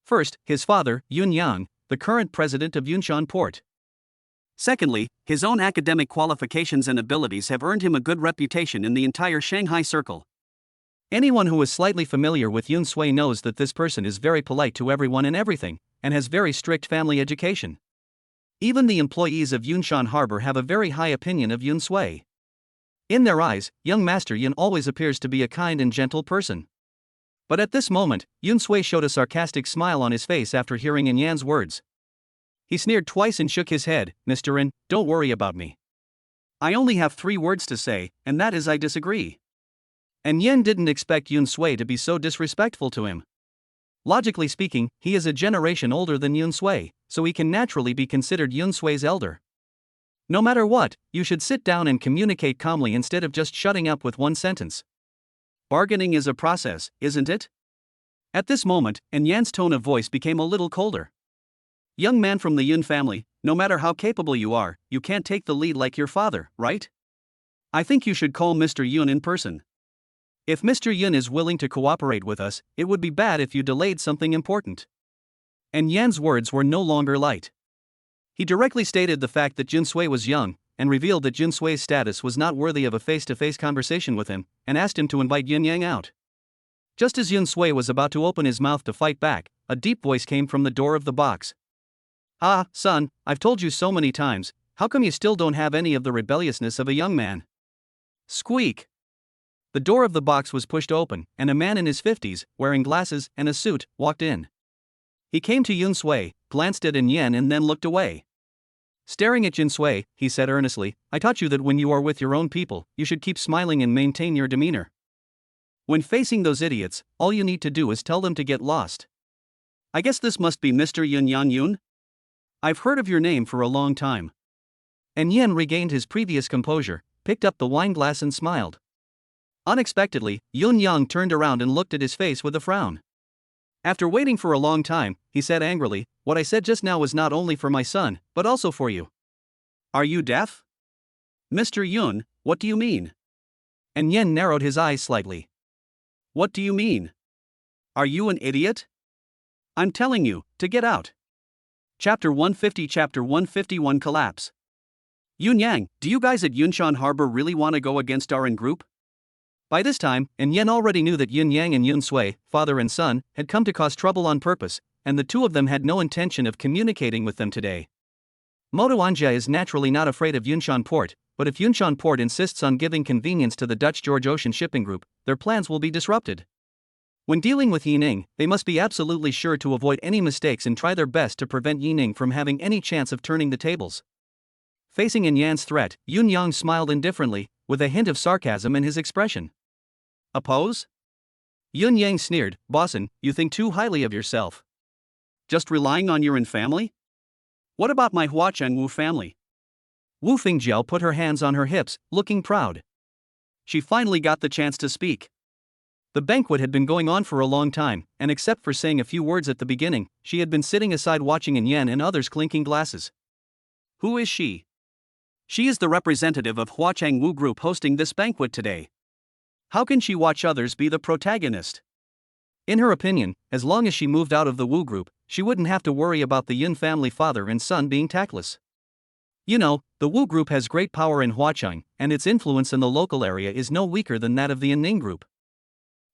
First, his father, Yun Yang, the current president of Yunshan Port. Secondly, his own academic qualifications and abilities have earned him a good reputation in the entire Shanghai circle. Anyone who is slightly familiar with Yun Sui knows that this person is very polite to everyone and everything, and has very strict family education. Even the employees of Yunshan Harbor have a very high opinion of Yun Sui. In their eyes, young Master Yun always appears to be a kind and gentle person. But at this moment, Yun Sui showed a sarcastic smile on his face after hearing Yin Yan's words. He sneered twice and shook his head. "Mr. Yin, don't worry about me. I only have 3 words to say, and that is I disagree." And Yen didn't expect Yun Sui to be so disrespectful to him. Logically speaking, he is a generation older than Yun Sui, so he can naturally be considered Yun Sui's elder. No matter what, you should sit down and communicate calmly instead of just shutting up with one sentence. Bargaining is a process, isn't it? At this moment, Yan's tone of voice became a little colder. Young man from the Yun family, no matter how capable you are, you can't take the lead like your father, right? I think you should call Mr. Yun in person. If Mr. Yun is willing to cooperate with us, it would be bad if you delayed something important. And Yan's words were no longer light. He directly stated the fact that Yun Sui was young, and revealed that Yun Sui's status was not worthy of a face-to-face conversation with him, and asked him to invite Yin Yang out. Just as Yun Sui was about to open his mouth to fight back, a deep voice came from the door of the box. "Ah, son, I've told you so many times, how come you still don't have any of the rebelliousness of a young man?" Squeak! The door of the box was pushed open, and a man in his 50s, wearing glasses and a suit, walked in. He came to Yun Sui, glanced at Yen and then looked away. Staring at Yun Sui, he said earnestly, "I taught you that when you are with your own people, you should keep smiling and maintain your demeanor. When facing those idiots, all you need to do is tell them to get lost." I guess this must be Mr. Yun Yang Yun? I've heard of your name for a long time. And Yen regained his previous composure, picked up the wineglass and smiled. Unexpectedly, Yun Yang turned around and looked at his face with a frown. After waiting for a long time, he said angrily, "What I said just now was not only for my son, but also for you." Are you deaf? Mr. Yun, what do you mean? And Yen narrowed his eyes slightly. What do you mean? Are you an idiot? I'm telling you, to get out. Chapter 150 Chapter 151 Collapse. Yun Yang, do you guys at Yunshan Harbor really want to go against our group? By this time, Yen already knew that Yun Yang and Yun Sui, father and son, had come to cause trouble on purpose, and the two of them had no intention of communicating with them today. Moto Anja is naturally not afraid of Yunshan Port, but if Yunshan Port insists on giving convenience to the Dutch George Ocean Shipping Group, their plans will be disrupted. When dealing with Yining, they must be absolutely sure to avoid any mistakes and try their best to prevent Yining from having any chance of turning the tables. Facing Yin Yan's threat, Yun Yang smiled indifferently, with a hint of sarcasm in his expression. Oppose? Yun Yang sneered, "Bossin, you think too highly of yourself. Just relying on your own family? What about my Hua Chengwu family?" Wu Fingjiao put her hands on her hips, looking proud. She finally got the chance to speak. The banquet had been going on for a long time, and except for saying a few words at the beginning, she had been sitting aside watching Yin Yan and others clinking glasses. Who is she? She is the representative of Hua Chengwu Group hosting this banquet today. How can she watch others be the protagonist? In her opinion, as long as she moved out of the Wu Group, she wouldn't have to worry about the Yin family father and son being tactless. You know, the Wu Group has great power in Huacheng, and its influence in the local area is no weaker than that of the Ning Group.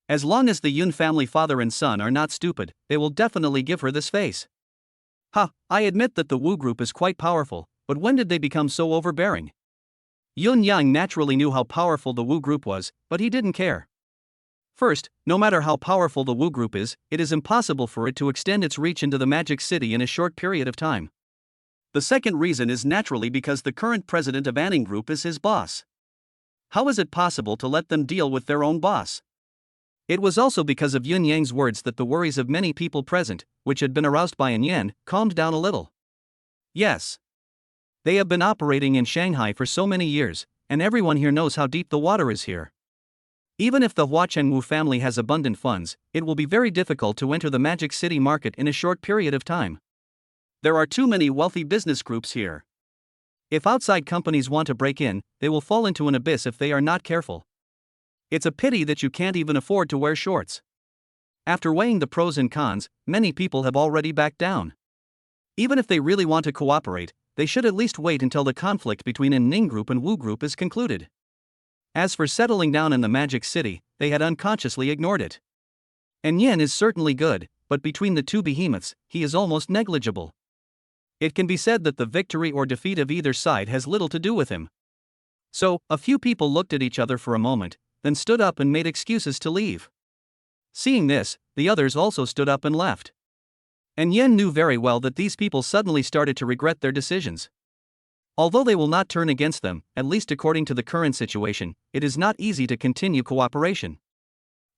As long as the Yun family father and son are not stupid, they will definitely give her this face. I admit that the Wu Group is quite powerful, but when did they become so overbearing? Yun Yang naturally knew how powerful the Wu Group was, but he didn't care. First, no matter how powerful the Wu Group is, it is impossible for it to extend its reach into the Magic City in a short period of time. The second reason is naturally because the current president of Anning Group is his boss. How is it possible to let them deal with their own boss? It was also because of Yun Yang's words that the worries of many people present, which had been aroused by Yin Yan, calmed down a little. Yes. They have been operating in Shanghai for so many years, and everyone here knows how deep the water is here. Even if the Hua Chengwu family has abundant funds, it will be very difficult to enter the Magic City market in a short period of time. There are too many wealthy business groups here. If outside companies want to break in, they will fall into an abyss if they are not careful. It's a pity that you can't even afford to wear shorts. After weighing the pros and cons, many people have already backed down. Even if they really want to cooperate, they should at least wait until the conflict between an Ning Group and Wu Group is concluded. As for settling down in the Magic City, they had unconsciously ignored it. And Yin is certainly good, but between the two behemoths, he is almost negligible. It can be said that the victory or defeat of either side has little to do with him. So, a few people looked at each other for a moment, then stood up and made excuses to leave. Seeing this, the others also stood up and left. And Yin knew very well that these people suddenly started to regret their decisions. Although they will not turn against them, at least according to the current situation, it is not easy to continue cooperation.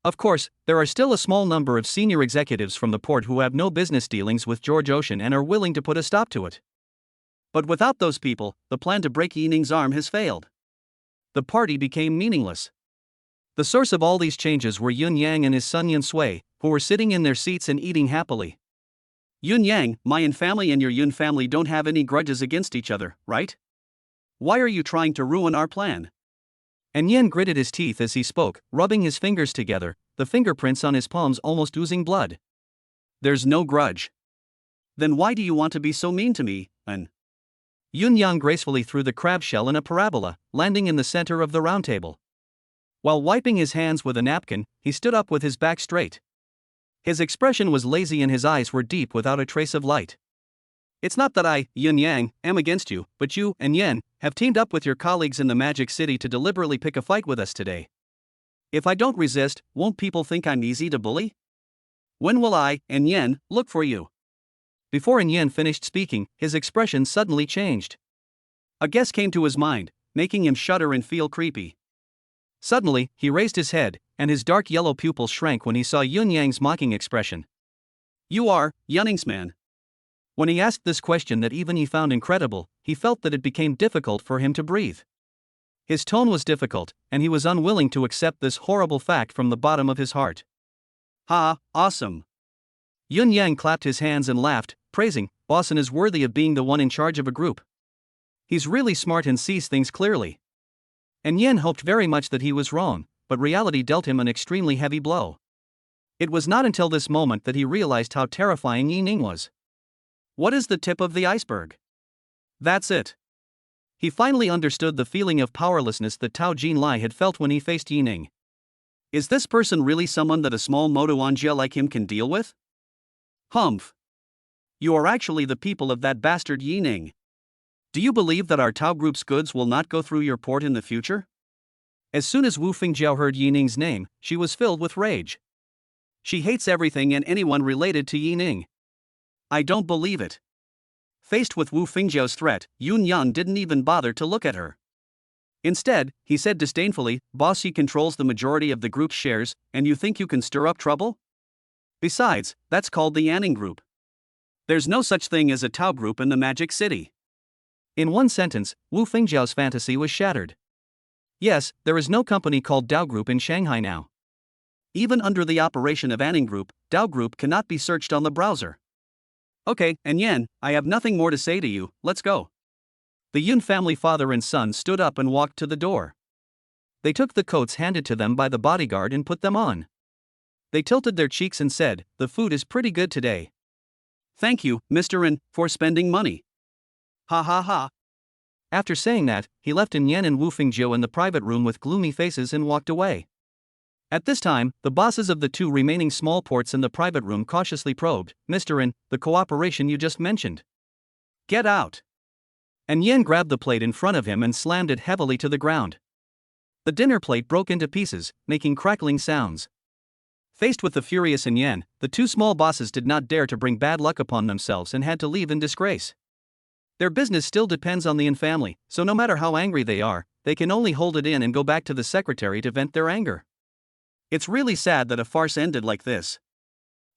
Of course, there are still a small number of senior executives from the port who have no business dealings with George Ocean and are willing to put a stop to it. But without those people, the plan to break Yining's arm has failed. The party became meaningless. The source of all these changes were Yun Yang and his son Yun Sui, who were sitting in their seats and eating happily. Yun Yang, my Yun family and your Yun family don't have any grudges against each other, right? Why are you trying to ruin our plan? And Yin gritted his teeth as he spoke, rubbing his fingers together, the fingerprints on his palms almost oozing blood. There's no grudge. Then why do you want to be so mean to me, An? Yun Yang gracefully threw the crab shell in a parabola, landing in the center of the round table. While wiping his hands with a napkin, he stood up with his back straight. His expression was lazy and his eyes were deep without a trace of light. It's not that I, Yun Yang, am against you, but you and Yen have teamed up with your colleagues in the Magic City to deliberately pick a fight with us today. If I don't resist, won't people think I'm easy to bully? When will I and Yen look for you? Before Yen finished speaking, his expression suddenly changed. A guess came to his mind, making him shudder and feel creepy. Suddenly, he raised his head, and his dark yellow pupils shrank when he saw Yun Yang's mocking expression. You are Yunning's man. When he asked this question that even he found incredible, he felt that it became difficult for him to breathe. His tone was difficult, and he was unwilling to accept this horrible fact from the bottom of his heart. Ha, awesome. Yun Yang clapped his hands and laughed, praising, Bossin is worthy of being the one in charge of a group. He's really smart and sees things clearly. And Yen hoped very much that he was wrong, but reality dealt him an extremely heavy blow. It was not until this moment that he realized how terrifying Yi Ning was. What is the tip of the iceberg? That's it. He finally understood the feeling of powerlessness that Tao Jinlai had felt when he faced Yi Ning. Is this person really someone that a small Motoanjia like him can deal with? Humph. You are actually the people of that bastard Yi Ning. Do you believe that our Tao Group's goods will not go through your port in the future? As soon as Wu Fingjiao heard Yi Ning's name, she was filled with rage. She hates everything and anyone related to Yi Ning. I don't believe it. Faced with Wu Fingjiao's threat, Yun Yan didn't even bother to look at her. Instead, he said disdainfully, "Boss, he controls the majority of the group's shares, and you think you can stir up trouble? Besides, that's called the Yanning Group. There's no such thing as a Tao Group in the Magic City." In one sentence, Wu Fingjiao's fantasy was shattered. Yes, there is no company called Dao Group in Shanghai now. Even under the operation of Anning Group, Dao Group cannot be searched on the browser. Okay, and Yan, I have nothing more to say to you, let's go. The Yun family father and son stood up and walked to the door. They took the coats handed to them by the bodyguard and put them on. They tilted their cheeks and said, "The food is pretty good today." "Thank you, Mr. Ren, for spending money." Ha ha ha. After saying that, he left Yan and Wu Fingjiao in the private room with gloomy faces and walked away. At this time, the bosses of the two remaining small ports in the private room cautiously probed, "Mr. Ren, the cooperation you just mentioned." "Get out." And Yan grabbed the plate in front of him and slammed it heavily to the ground. The dinner plate broke into pieces, making crackling sounds. Faced with the furious Yan, the two small bosses did not dare to bring bad luck upon themselves and had to leave in disgrace. Their business still depends on the Yan family, so no matter how angry they are, they can only hold it in and go back to the secretary to vent their anger. It's really sad that a farce ended like this.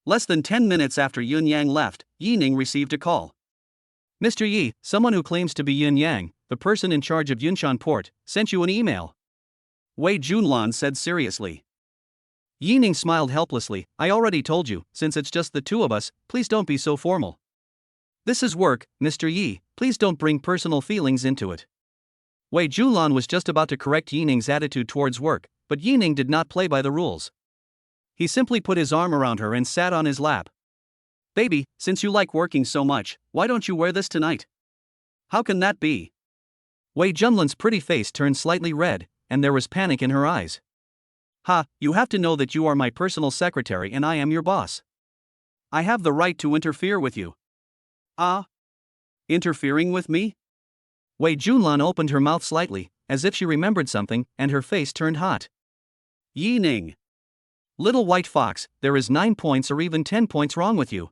Less than 10 minutes after Yun Yang left, Yi Ning received a call. "Mr. Yi, someone who claims to be Yun Yang, the person in charge of Yunshan Port, sent you an email," Wei Junlan said seriously. Yi Ning smiled helplessly. "I already told you, since it's just the two of us, please don't be so formal. This is work, Mr. Yi, please don't bring personal feelings into it." Wei Junlan was just about to correct Yi Ning's attitude towards work, but Yi Ning did not play by the rules. He simply put his arm around her and sat on his lap. "Baby, since you like working so much, why don't you wear this tonight?" "How can that be?" Wei Junlan's pretty face turned slightly red, and there was panic in her eyes. "Ha, you have to know that you are my personal secretary and I am your boss. I have the right to interfere with you." "Ah? Interfering with me?" Wei Junlan opened her mouth slightly, as if she remembered something, and her face turned hot. "Yi Ning. Little white fox, there is 9 points or even 10 points wrong with you."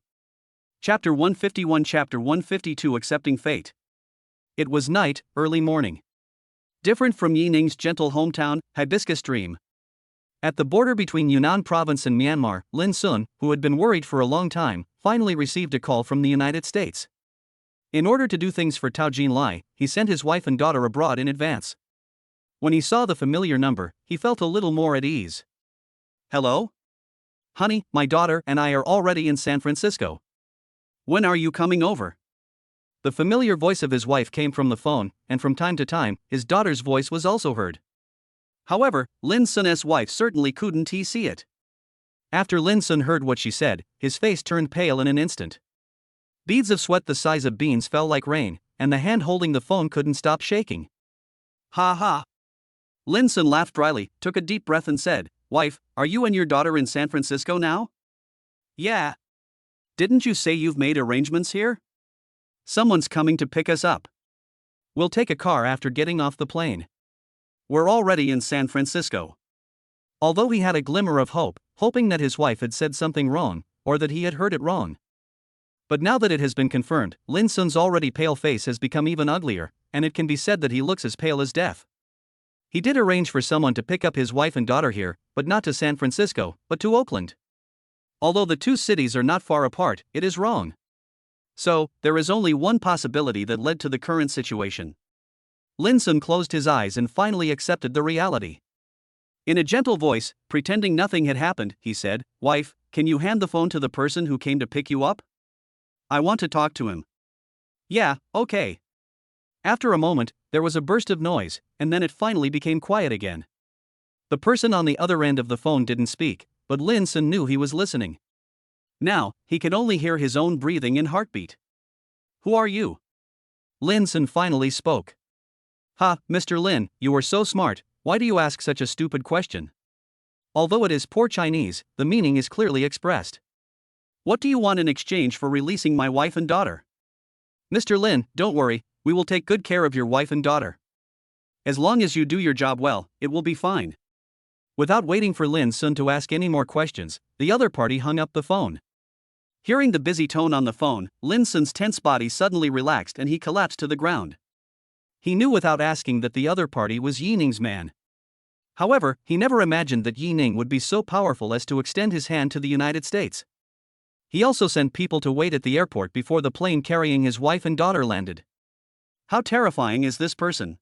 Chapter 151, Chapter 152, Accepting Fate. It was night, early morning. Different from Yi Ning's gentle hometown, Hibiscus Stream. At the border between Yunnan province and Myanmar, Lin Sun, who had been worried for a long time, finally received a call from the United States. In order to do things for Tao Jinlai, he sent his wife and daughter abroad in advance. When he saw the familiar number, he felt a little more at ease. "Hello? Honey, my daughter and I are already in San Francisco. When are you coming over?" The familiar voice of his wife came from the phone, and from time to time, his daughter's voice was also heard. However, Lin Sun's wife certainly couldn't see it. After Lin Sun heard what she said, his face turned pale in an instant. Beads of sweat the size of beans fell like rain, and the hand holding the phone couldn't stop shaking. "Ha ha." Lin Sun laughed dryly, took a deep breath and said, "Wife, are you and your daughter in San Francisco now?" "Yeah. Didn't you say you've made arrangements here? Someone's coming to pick us up." "We'll take a car after getting off the plane." "We're already in San Francisco." Although he had a glimmer of hope, hoping that his wife had said something wrong, or that he had heard it wrong. But now that it has been confirmed, Lin Sun's already pale face has become even uglier, and it can be said that he looks as pale as death. He did arrange for someone to pick up his wife and daughter here, but not to San Francisco, but to Oakland. Although the two cities are not far apart, it is wrong. So, there is only one possibility that led to the current situation. Lin Sun closed his eyes and finally accepted the reality. In a gentle voice, pretending nothing had happened, he said, "Wife, can you hand the phone to the person who came to pick you up? I want to talk to him." "Yeah, okay." After a moment, there was a burst of noise, and then it finally became quiet again. The person on the other end of the phone didn't speak, but Lin Sun knew he was listening. Now, he could only hear his own breathing and heartbeat. "Who are you?" Lin Sun finally spoke. "Ha, Mr. Lin, you are so smart, why do you ask such a stupid question?" Although it is poor Chinese, the meaning is clearly expressed. "What do you want in exchange for releasing my wife and daughter?" "Mr. Lin, don't worry, we will take good care of your wife and daughter. As long as you do your job well, it will be fine." Without waiting for Lin Sun to ask any more questions, the other party hung up the phone. Hearing the busy tone on the phone, Lin Sun's tense body suddenly relaxed and he collapsed to the ground. He knew without asking that the other party was Yi Ning's man. However, he never imagined that Yi Ning would be so powerful as to extend his hand to the United States. He also sent people to wait at the airport before the plane carrying his wife and daughter landed. How terrifying is this person?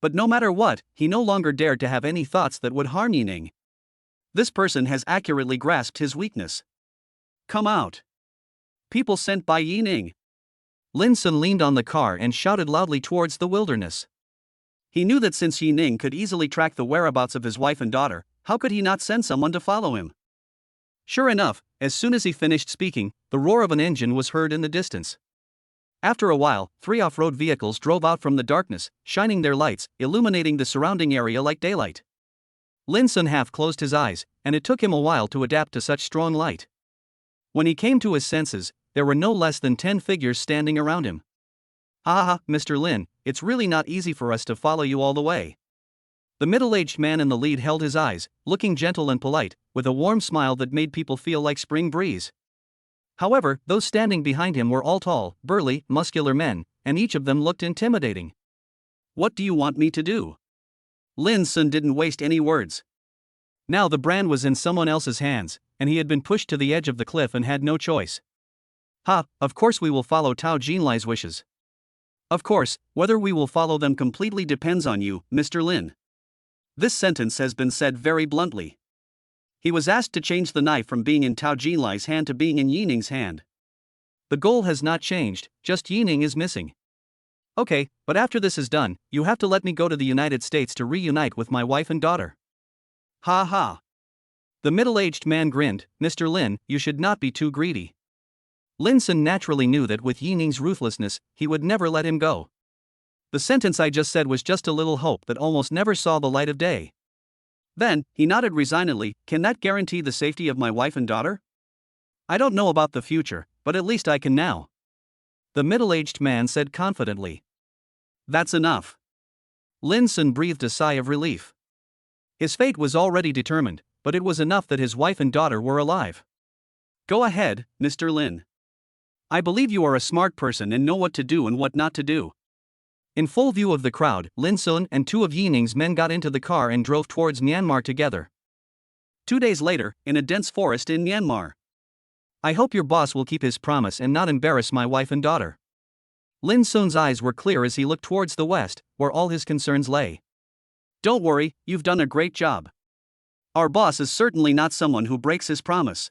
But no matter what, he no longer dared to have any thoughts that would harm Yi Ning. This person has accurately grasped his weakness. Come out. People sent by Yi Ning. Lin Sun leaned on the car and shouted loudly towards the wilderness. He knew that since Yi Ning could easily track the whereabouts of his wife and daughter, how could he not send someone to follow him? Sure enough, as soon as he finished speaking, the roar of an engine was heard in the distance. After a while, 3 off-road vehicles drove out from the darkness, shining their lights, illuminating the surrounding area like daylight. Lin Sun half closed his eyes, and it took him a while to adapt to such strong light. When he came to his senses, there were no less than 10 figures standing around him. "Ah, Mr. Lin, it's really not easy for us to follow you all the way." The middle-aged man in the lead held his eyes, looking gentle and polite, with a warm smile that made people feel like spring breeze. However, those standing behind him were all tall, burly, muscular men, and each of them looked intimidating. "What do you want me to do?" Lin Sun didn't waste any words. Now the brand was in someone else's hands, and he had been pushed to the edge of the cliff and had no choice. Of course we will follow Tao Jinlai's wishes. Of course, whether we will follow them completely depends on you, Mr. Lin. This sentence has been said very bluntly. He was asked to change the knife from being in Tao Jinlai's hand to being in Yi Ning's hand. The goal has not changed, just Yi Ning is missing. Okay, but after this is done, you have to let me go to the United States to reunite with my wife and daughter. Ha ha. The middle-aged man grinned. "Mr. Lin, you should not be too greedy." Lin Sun naturally knew that with Yi Ning's ruthlessness, he would never let him go. The sentence I just said was just a little hope that almost never saw the light of day. Then, he nodded resignedly. "Can that guarantee the safety of my wife and daughter?" "I don't know about the future, but at least I can now," the middle-aged man said confidently. "That's enough." Lin Sun breathed a sigh of relief. His fate was already determined, but it was enough that his wife and daughter were alive. "Go ahead, Mr. Lin. I believe you are a smart person and know what to do and what not to do." In full view of the crowd, Lin Sun and 2 of Yi Ning's men got into the car and drove towards Myanmar together. 2 days later, in a dense forest in Myanmar. "I hope your boss will keep his promise and not embarrass my wife and daughter." Lin Sun's eyes were clear as he looked towards the west, where all his concerns lay. "Don't worry, you've done a great job. Our boss is certainly not someone who breaks his promise."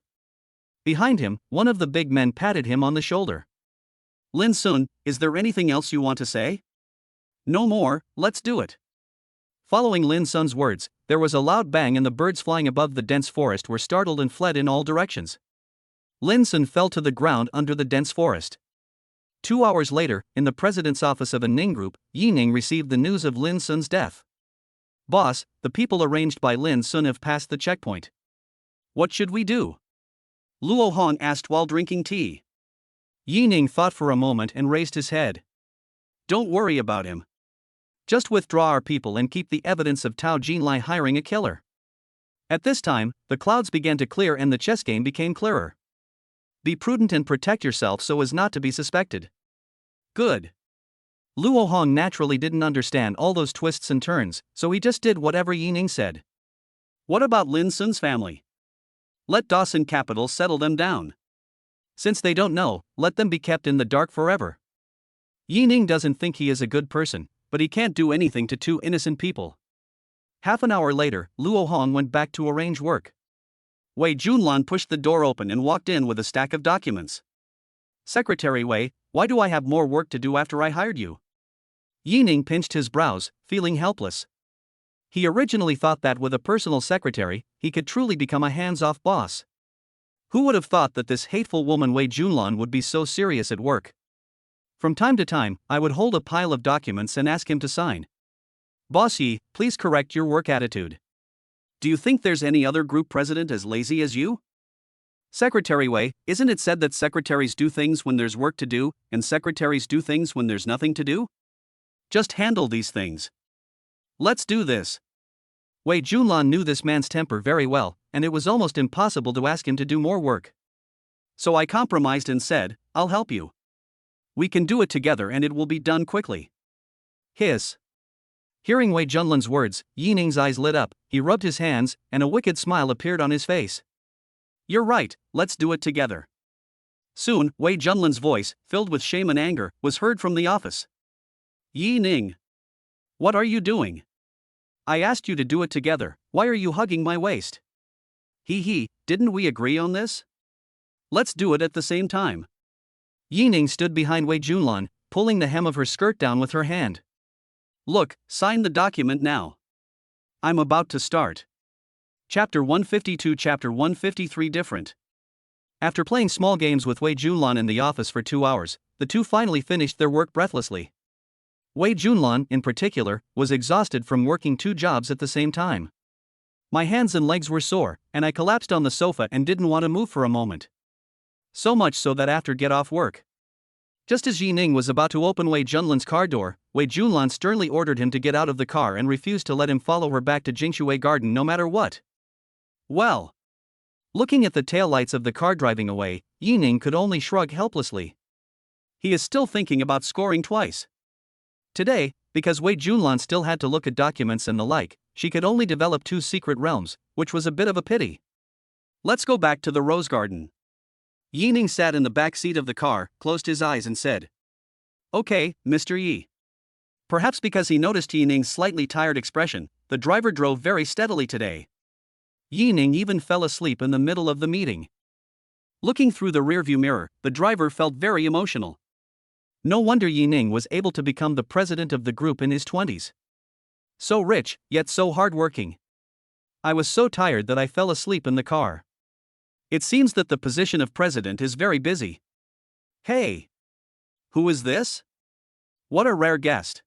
Behind him, one of the big men patted him on the shoulder. "Lin Sun, is there anything else you want to say?" "No more, let's do it." Following Lin Sun's words, there was a loud bang and the birds flying above the dense forest were startled and fled in all directions. Lin Sun fell to the ground under the dense forest. 2 hours later, in the president's office of a Ning group, Yi Ning received the news of Lin Sun's death. "Boss, the people arranged by Lin Sun have passed the checkpoint. What should we do?" Luo Hong asked while drinking tea. Yi Ning thought for a moment and raised his head. "Don't worry about him. Just withdraw our people and keep the evidence of Tao Jinlai hiring a killer." At this time, the clouds began to clear and the chess game became clearer. Be prudent and protect yourself so as not to be suspected. Good. Luo Hong naturally didn't understand all those twists and turns, so he just did whatever Yi Ning said. What about Lin Sun's family? Let Dawson Capital settle them down. Since they don't know, let them be kept in the dark forever. Yi Ning doesn't think he is a good person, but he can't do anything to 2 innocent people. Half an hour later, Luo Hong went back to arrange work. Wei Junlan pushed the door open and walked in with a stack of documents. "Secretary Wei, why do I have more work to do after I hired you?" Yi Ning pinched his brows, feeling helpless. He originally thought that with a personal secretary, he could truly become a hands-off boss. Who would have thought that this hateful woman Wei Junlan would be so serious at work? From time to time, I would hold a pile of documents and ask him to sign. "Boss Yi, please correct your work attitude." Do you think there's any other group president as lazy as you? Secretary Wei, isn't it said that secretaries do things when there's work to do, and secretaries do things when there's nothing to do? Just handle these things. Let's do this. Wei Junlan knew this man's temper very well, and it was almost impossible to ask him to do more work. So I compromised and said, I'll help you. We can do it together and it will be done quickly. Hiss. Hearing Wei Junlan's words, Yi Ning's eyes lit up, he rubbed his hands, and a wicked smile appeared on his face. You're right, let's do it together. Soon, Wei Junlan's voice, filled with shame and anger, was heard from the office. Yi Ning. What are you doing? I asked you to do it together, why are you hugging my waist? Didn't we agree on this? Let's do it at the same time. Yi Ning stood behind Wei Junlan, pulling the hem of her skirt down with her hand. Look, sign the document now. I'm about to start. Chapter 152, Chapter 153 Different. After playing small games with Wei Junlan in the office for 2 hours, the two finally finished their work breathlessly. Wei Junlan, in particular, was exhausted from working 2 jobs at the same time. My hands and legs were sore, and I collapsed on the sofa and didn't want to move for a moment. So much so that after get off work. Just as Yi Ning was about to open Wei Junlan's car door, Wei Junlan sternly ordered him to get out of the car and refused to let him follow her back to Jingshui Garden no matter what. Well. Looking at the taillights of the car driving away, Yi Ning could only shrug helplessly. He is still thinking about scoring twice. Today, because Wei Junlan still had to look at documents and the like, she could only develop 2 secret realms, which was a bit of a pity. Let's go back to the rose garden. Yi Ning sat in the back seat of the car, closed his eyes and said, Okay, Mr. Yi. Perhaps because he noticed Yi Ning's slightly tired expression, the driver drove very steadily today. Yi Ning even fell asleep in the middle of the meeting. Looking through the rearview mirror, the driver felt very emotional. No wonder Yi Ning was able to become the president of the group in his 20s. So rich, yet so hardworking. I was so tired that I fell asleep in the car. It seems that the position of president is very busy. Hey! Who is this? What a rare guest.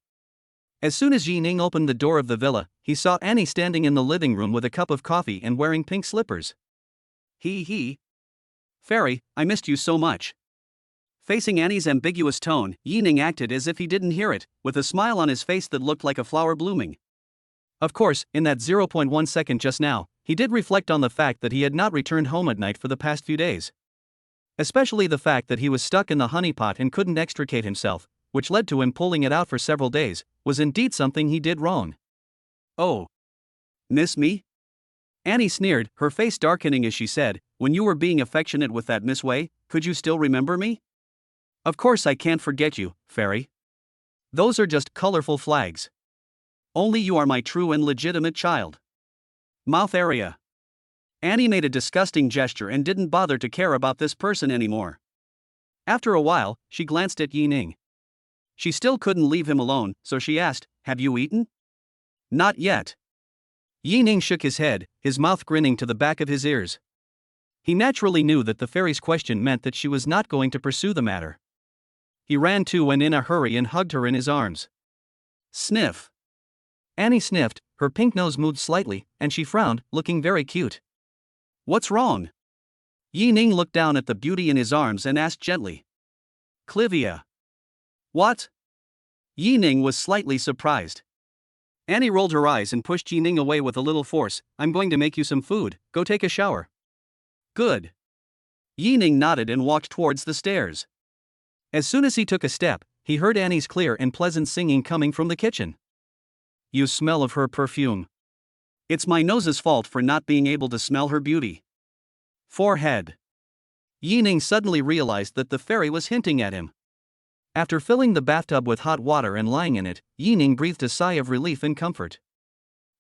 As soon as Yi Ning opened the door of the villa, he saw Annie standing in the living room with a cup of coffee and wearing pink slippers. Fairy, I missed you so much. Facing Annie's ambiguous tone, Yi Ning acted as if he didn't hear it, with a smile on his face that looked like a flower blooming. Of course, in that 0.1 second just now, he did reflect on the fact that he had not returned home at night for the past few days. Especially the fact that he was stuck in the honeypot and couldn't extricate himself, which led to him pulling it out for several days, was indeed something he did wrong. Oh. Miss me? Annie sneered, her face darkening as she said, When you were being affectionate with that Miss Wei, could you still remember me? Of course I can't forget you, Fairy. Those are just colorful flags. Only you are my true and legitimate child. Mouth area. Annie made a disgusting gesture and didn't bother to care about this person anymore. After a while, she glanced at Yi Ning. She still couldn't leave him alone, so she asked, Have you eaten? Not yet. Yi Ning shook his head, his mouth grinning to the back of his ears. He naturally knew that the fairy's question meant that she was not going to pursue the matter. He ran to and in a hurry and hugged her in his arms. Sniff. Annie sniffed, her pink nose moved slightly, and she frowned, looking very cute. What's wrong? Yi Ning looked down at the beauty in his arms and asked gently. Clivia. What? Yi Ning was slightly surprised. Annie rolled her eyes and pushed Yi Ning away with a little force. I'm going to make you some food, go take a shower. Good. Yi Ning nodded and walked towards the stairs. As soon as he took a step, he heard Annie's clear and pleasant singing coming from the kitchen. You smell of her perfume. It's my nose's fault for not being able to smell her beauty. Forehead. Yi Ning suddenly realized that the fairy was hinting at him. After filling the bathtub with hot water and lying in it, Yi Ning breathed a sigh of relief and comfort.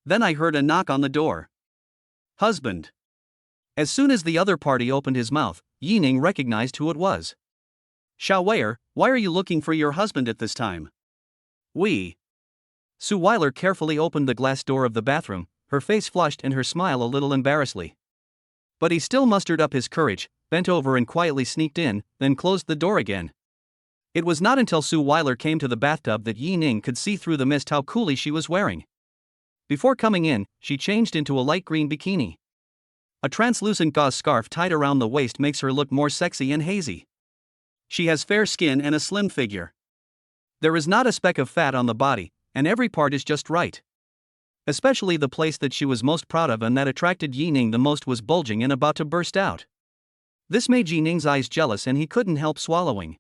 Then I heard a knock on the door. Husband. As soon as the other party opened his mouth, Yi Ning recognized who it was. Suile, why are you looking for your husband at this time? Suile carefully opened the glass door of the bathroom, her face flushed and her smile a little embarrassedly. But he still mustered up his courage, bent over and quietly sneaked in, then closed the door again. It was not until Suile came to the bathtub that Yi Ning could see through the mist how coolly she was wearing. Before coming in, she changed into a light green bikini. A translucent gauze scarf tied around the waist makes her look more sexy and hazy. She has fair skin and a slim figure. There is not a speck of fat on the body, and every part is just right. Especially the place that she was most proud of and that attracted Yi Ning the most was bulging and about to burst out. This made Yining's eyes jealous and he couldn't help swallowing.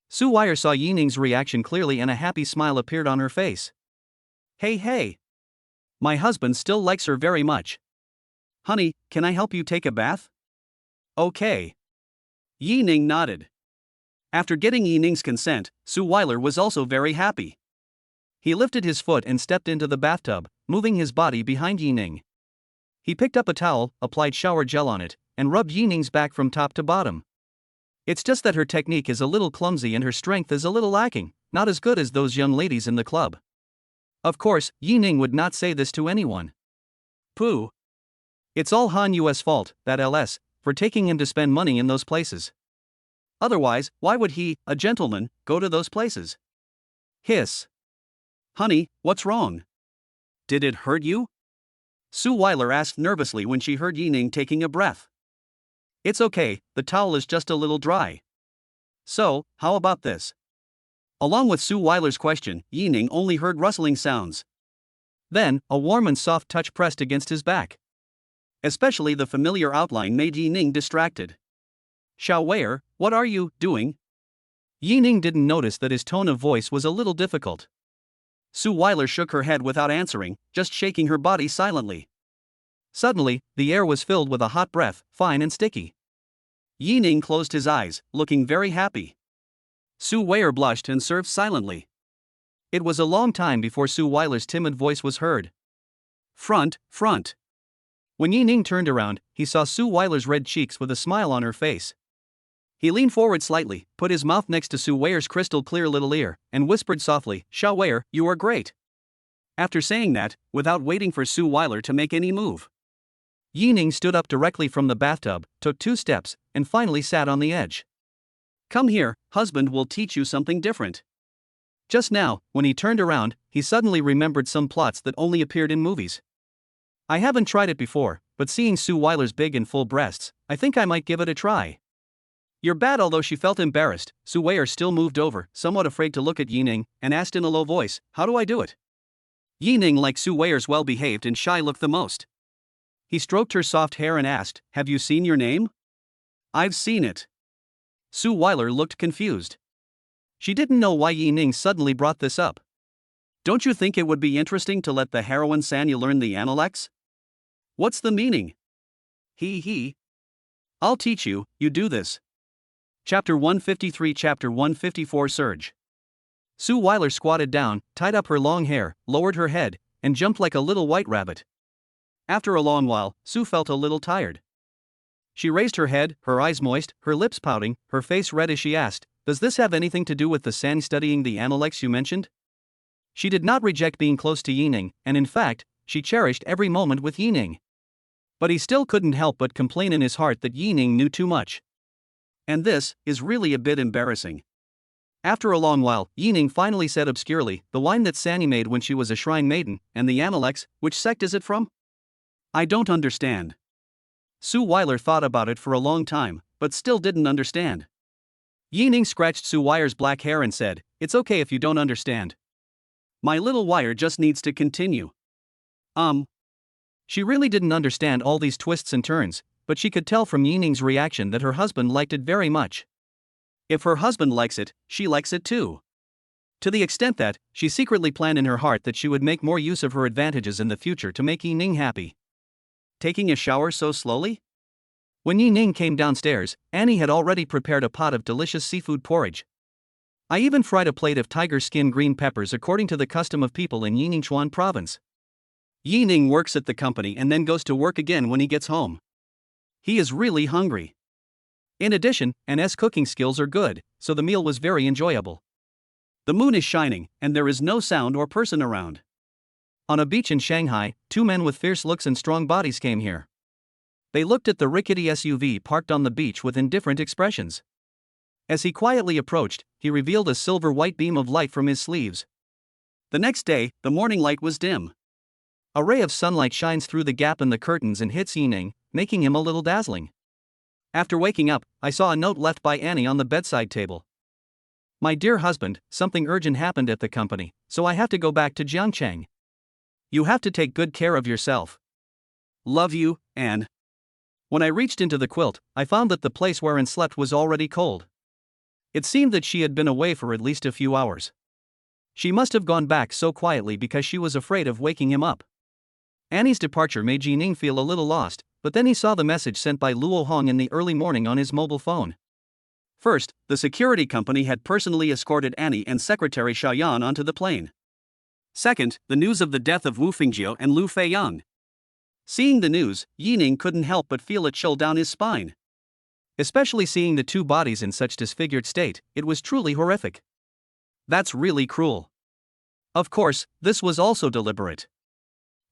Suile saw Yining's reaction clearly and a happy smile appeared on her face. Hey. My husband still likes her very much. Honey, can I help you take a bath? Okay. Yining nodded. After getting Yining's consent, Suile was also very happy. He lifted his foot and stepped into the bathtub, moving his body behind Yining. He picked up a towel, applied shower gel on it, and rubbed Yining's back from top to bottom. It's just that her technique is a little clumsy and her strength is a little lacking, not as good as those young ladies in the club. Of course, Yining would not say this to anyone. Pooh. It's all Han Yu's fault, that LS, for taking him to spend money in those places. Otherwise, why would he, a gentleman, go to those places? Hiss. Honey, what's wrong? Did it hurt you? Suile asked nervously when she heard Yining taking a breath. It's okay, the towel is just a little dry. So, how about this? Along with Suile's question, Yining only heard rustling sounds. Then, a warm and soft touch pressed against his back. Especially the familiar outline made Yining distracted. Suile, what are you doing? Yining didn't notice that his tone of voice was a little difficult. Suile shook her head without answering, just shaking her body silently. Suddenly, the air was filled with a hot breath, fine and sticky. Yining closed his eyes, looking very happy. Suile blushed and served silently. It was a long time before Suile's timid voice was heard. Front. When Yining turned around, he saw Suile's red cheeks with a smile on her face. He leaned forward slightly, put his mouth next to Suile's crystal clear little ear, and whispered softly, Suile, you are great. After saying that, without waiting for Suile to make any move, Yining stood up directly from the bathtub, took 2 steps, and finally sat on the edge. Come here, husband will teach you something different. Just now, when he turned around, he suddenly remembered some plots that only appeared in movies. I haven't tried it before, but seeing Suile's big and full breasts, I think I might give it a try. You're bad. Although she felt embarrassed, Suile still moved over, somewhat afraid to look at Yining, and asked in a low voice, how do I do it? Yining liked Suile's well-behaved and shy look the most. He stroked her soft hair and asked, have you seen your name? I've seen it. Suile looked confused. She didn't know why Yining suddenly brought this up. Don't you think it would be interesting to let the heroine Sanya learn the Analects? What's the meaning? He. I'll teach you, you do this. Chapter 153 Chapter 154 Surge. Suile squatted down, tied up her long hair, lowered her head, and jumped like a little white rabbit. After a long while, Sue felt a little tired. She raised her head, her eyes moist, her lips pouting, her face red as she asked, does this have anything to do with the San studying the Analects you mentioned? She did not reject being close to Yining, and in fact, she cherished every moment with Yining. But he still couldn't help but complain in his heart that Yining knew too much. And this is really a bit embarrassing. After a long while, Yining finally said obscurely, the wine that Sani made when she was a shrine maiden, and the Analects, which sect is it from? I don't understand. Suile thought about it for a long time, but still didn't understand. Yining scratched Suile's black hair and said, it's okay if you don't understand. My little wire just needs to continue. She really didn't understand all these twists and turns, but she could tell from Yining's reaction that her husband liked it very much. If her husband likes it, she likes it too. To the extent that, she secretly planned in her heart that she would make more use of her advantages in the future to make Yining happy. Taking a shower so slowly? When Yining came downstairs, Annie had already prepared a pot of delicious seafood porridge. I even fried a plate of tiger skin green peppers according to the custom of people in Yiningchuan province. Yining works at the company and then goes to work again when he gets home. He is really hungry. In addition, Anne's cooking skills are good, so the meal was very enjoyable. The moon is shining, and there is no sound or person around. On a beach in Shanghai, 2 men with fierce looks and strong bodies came here. They looked at the rickety SUV parked on the beach with indifferent expressions. As he quietly approached, he revealed a silver-white beam of light from his sleeves. The next day, the morning light was dim. A ray of sunlight shines through the gap in the curtains and hits Yining, making him a little dazzling. After waking up, I saw a note left by Annie on the bedside table. My dear husband, something urgent happened at the company, so I have to go back to Jiangcheng. You have to take good care of yourself. Love you, Anne. When I reached into the quilt, I found that the place wherein slept was already cold. It seemed that she had been away for at least a few hours. She must have gone back so quietly because she was afraid of waking him up. Annie's departure made Jining feel a little lost, but then he saw the message sent by Luo Hong in the early morning on his mobile phone. First, the security company had personally escorted Annie and Secretary Xiaoyan onto the plane. Second, the news of the death of Wu Fengjiu and Lu Feiyang. Seeing the news, Yining couldn't help but feel a chill down his spine. Especially seeing the two bodies in such disfigured state, it was truly horrific. That's really cruel. Of course, this was also deliberate.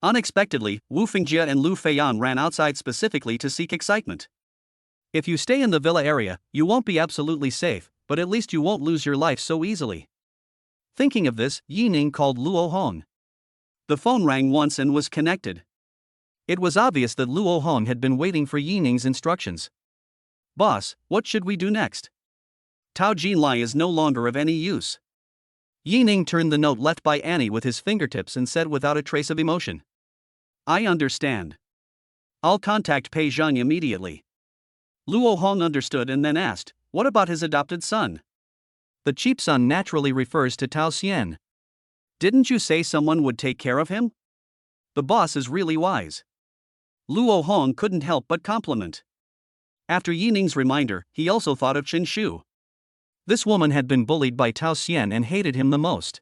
Unexpectedly, Wu Fengjie and Lu Feiyang ran outside specifically to seek excitement. If you stay in the villa area, you won't be absolutely safe, but at least you won't lose your life so easily. Thinking of this, Yining called Luo Hong. The phone rang once and was connected. It was obvious that Luo Hong had been waiting for Yining's instructions. Boss, what should we do next? Tao Jinlai is no longer of any use. Yining turned the note left by Annie with his fingertips and said without a trace of emotion. I understand. I'll contact Pei Zhang immediately. Luo Hong understood and then asked, what about his adopted son? The cheap son naturally refers to Tao Xian. Didn't you say someone would take care of him? The boss is really wise. Luo Hong couldn't help but compliment. After Yining's reminder, he also thought of Chen Shu. This woman had been bullied by Tao Xian and hated him the most.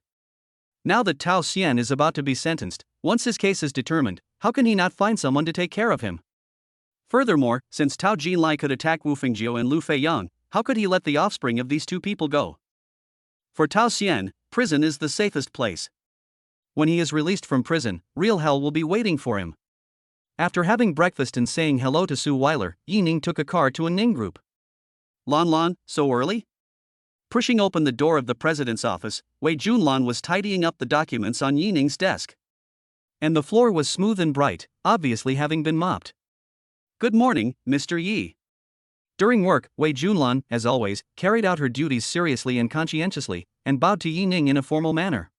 Now that Tao Xian is about to be sentenced, once his case is determined, how can he not find someone to take care of him? Furthermore, since Tao Jinlai could attack Wu Fengjiu and Lu Feiyang, how could he let the offspring of these two people go? For Tao Xian, prison is the safest place. When he is released from prison, real hell will be waiting for him. After having breakfast and saying hello to Suile, Yining took a car to a Ning group. Lan, so early? Pushing open the door of the president's office, Wei Junlan was tidying up the documents on Yining's desk. And the floor was smooth and bright, obviously having been mopped. Good morning, Mr. Yi. During work, Wei Junlan, as always, carried out her duties seriously and conscientiously, and bowed to Yining in a formal manner.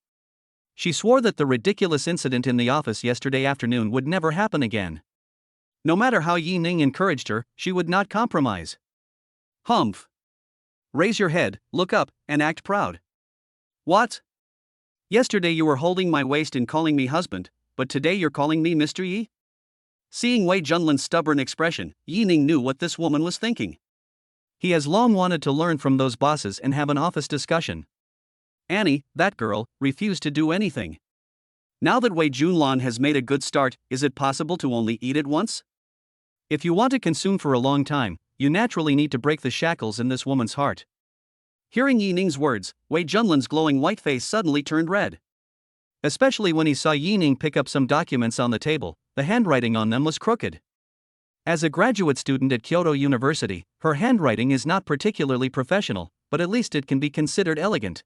She swore that the ridiculous incident in the office yesterday afternoon would never happen again. No matter how Yining encouraged her, she would not compromise. Humph. Raise your head, look up, and act proud. What? Yesterday you were holding my waist and calling me husband, but today you're calling me Mr. Yi? Seeing Wei Junlan's stubborn expression, Yining knew what this woman was thinking. He has long wanted to learn from those bosses and have an office discussion. Annie, that girl, refused to do anything. Now that Wei Junlan has made a good start, is it possible to only eat it once? If you want to consume for a long time, you naturally need to break the shackles in this woman's heart. Hearing Yining's words, Wei Junlan's glowing white face suddenly turned red. Especially when he saw Yining pick up some documents on the table, the handwriting on them was crooked. As a graduate student at Kyoto University, her handwriting is not particularly professional, but at least it can be considered elegant.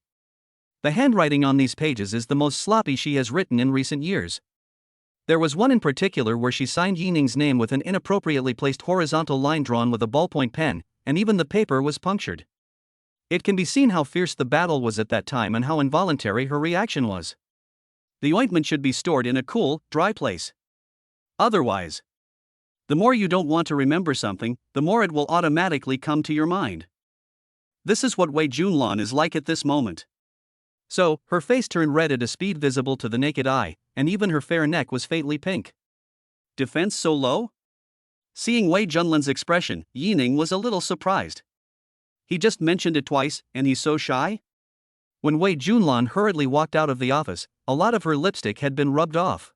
The handwriting on these pages is the most sloppy she has written in recent years. There was one in particular where she signed Yining's name with an inappropriately placed horizontal line drawn with a ballpoint pen, and even the paper was punctured. It can be seen how fierce the battle was at that time and how involuntary her reaction was. The ointment should be stored in a cool, dry place. Otherwise, the more you don't want to remember something, the more it will automatically come to your mind. This is what Wei Junlan is like at this moment. So, her face turned red at a speed visible to the naked eye, and even her fair neck was faintly pink. Defense so low? Seeing Wei Junlan's expression, Yining was a little surprised. He just mentioned it twice, and he's so shy? When Wei Junlan hurriedly walked out of the office, a lot of her lipstick had been rubbed off.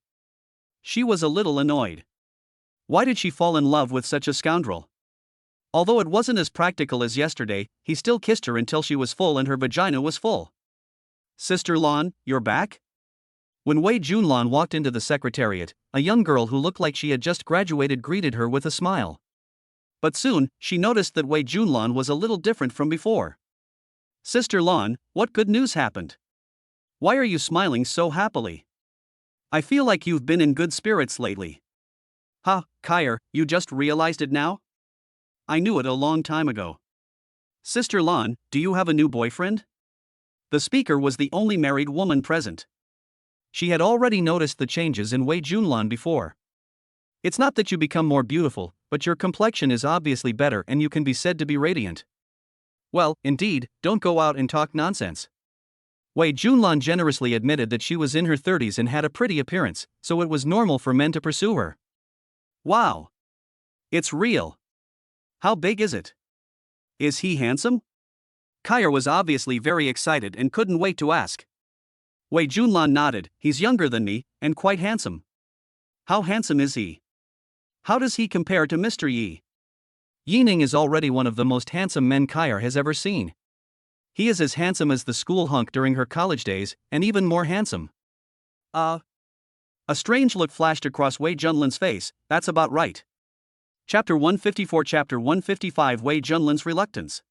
She was a little annoyed. Why did she fall in love with such a scoundrel? Although it wasn't as practical as yesterday, he still kissed her until she was full and her vagina was full. Sister Lan, you're back? When Wei Junlan walked into the secretariat, a young girl who looked like she had just graduated greeted her with a smile. But soon, she noticed that Wei Junlan was a little different from before. Sister Lan, what good news happened? Why are you smiling so happily? I feel like you've been in good spirits lately. Ha, Kyer, you just realized it now? I knew it a long time ago. Sister Lan, do you have a new boyfriend? The speaker was the only married woman present. She had already noticed the changes in Wei Junlan before. It's not that you become more beautiful, but your complexion is obviously better and you can be said to be radiant. Well, indeed, don't go out and talk nonsense. Wei Junlan generously admitted that she was in her 30s and had a pretty appearance, so it was normal for men to pursue her. Wow. It's real. How big is it? Is he handsome? Kyer was obviously very excited and couldn't wait to ask. Wei Junlan nodded. He's younger than me, and quite handsome. How handsome is he? How does he compare to Mr. Yi? Yining is already one of the most handsome men Kyer has ever seen. He is as handsome as the school hunk during her college days, and even more handsome. A strange look flashed across Wei Junlan's face. That's about right. Chapter 154. Chapter 155. Wei Junlan's reluctance.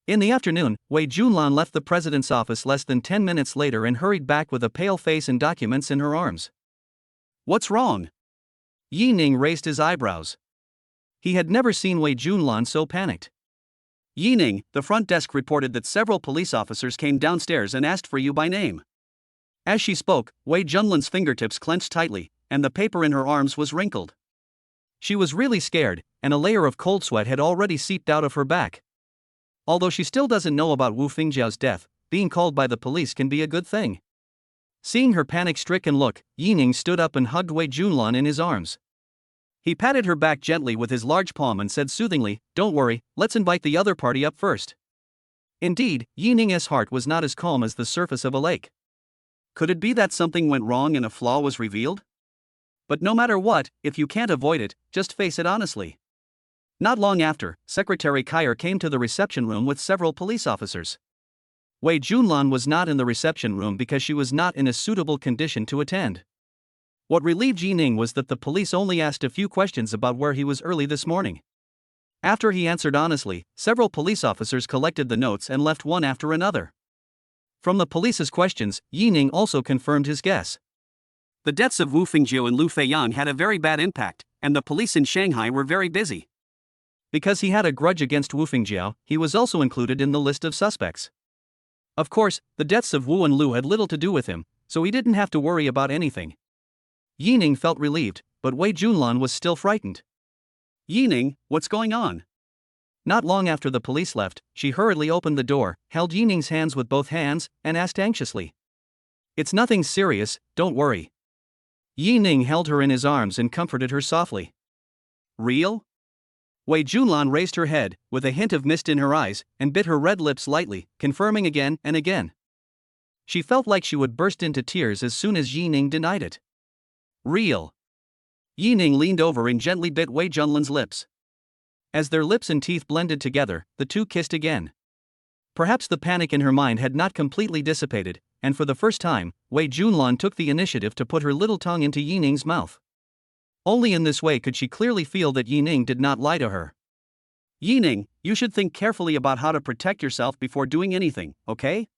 In the afternoon, Wei Junlan left the president's office less than 10 minutes later and hurried back with a pale face and documents in her arms. What's wrong? Yining raised his eyebrows. He had never seen Wei Junlan so panicked. Yining, the front desk reported that several police officers came downstairs and asked for you by name. As she spoke, Wei Junlan's fingertips clenched tightly, and the paper in her arms was wrinkled. She was really scared, and a layer of cold sweat had already seeped out of her back. Although she still doesn't know about Wu Fingjiao's death, being called by the police can be a good thing. Seeing her panic-stricken look, Yining stood up and hugged Wei Junlan in his arms. He patted her back gently with his large palm and said soothingly, "Don't worry, let's invite the other party up first." Indeed, Yining's heart was not as calm as the surface of a lake. Could it be that something went wrong and a flaw was revealed? But no matter what, if you can't avoid it, just face it honestly. Not long after, Secretary Kyer came to the reception room with several police officers. Wei Junlan was not in the reception room because she was not in a suitable condition to attend. What relieved Yining was that the police only asked a few questions about where he was early this morning. After he answered honestly, several police officers collected the notes and left one after another. From the police's questions, Yining also confirmed his guess. The deaths of Wu Fingjiao and Lu Feiyang had a very bad impact, and the police in Shanghai were very busy. Because he had a grudge against Wu Fingjiao, he was also included in the list of suspects. Of course, the deaths of Wu and Lu had little to do with him, so he didn't have to worry about anything. Yining felt relieved, but Wei Junlan was still frightened. Yining, what's going on? Not long after the police left, she hurriedly opened the door, held Yining's hands with both hands, and asked anxiously. "It's nothing serious, don't worry." Yining held her in his arms and comforted her softly. Real? Wei Junlan raised her head, with a hint of mist in her eyes, and bit her red lips lightly, confirming again and again. She felt like she would burst into tears as soon as Yining denied it. Real. Yining leaned over and gently bit Wei Junlan's lips. As their lips and teeth blended together, the two kissed again. Perhaps the panic in her mind had not completely dissipated, and for the first time, Wei Junlan took the initiative to put her little tongue into Yining's mouth. Only in this way could she clearly feel that Yining did not lie to her. Yining, you should think carefully about how to protect yourself before doing anything, okay?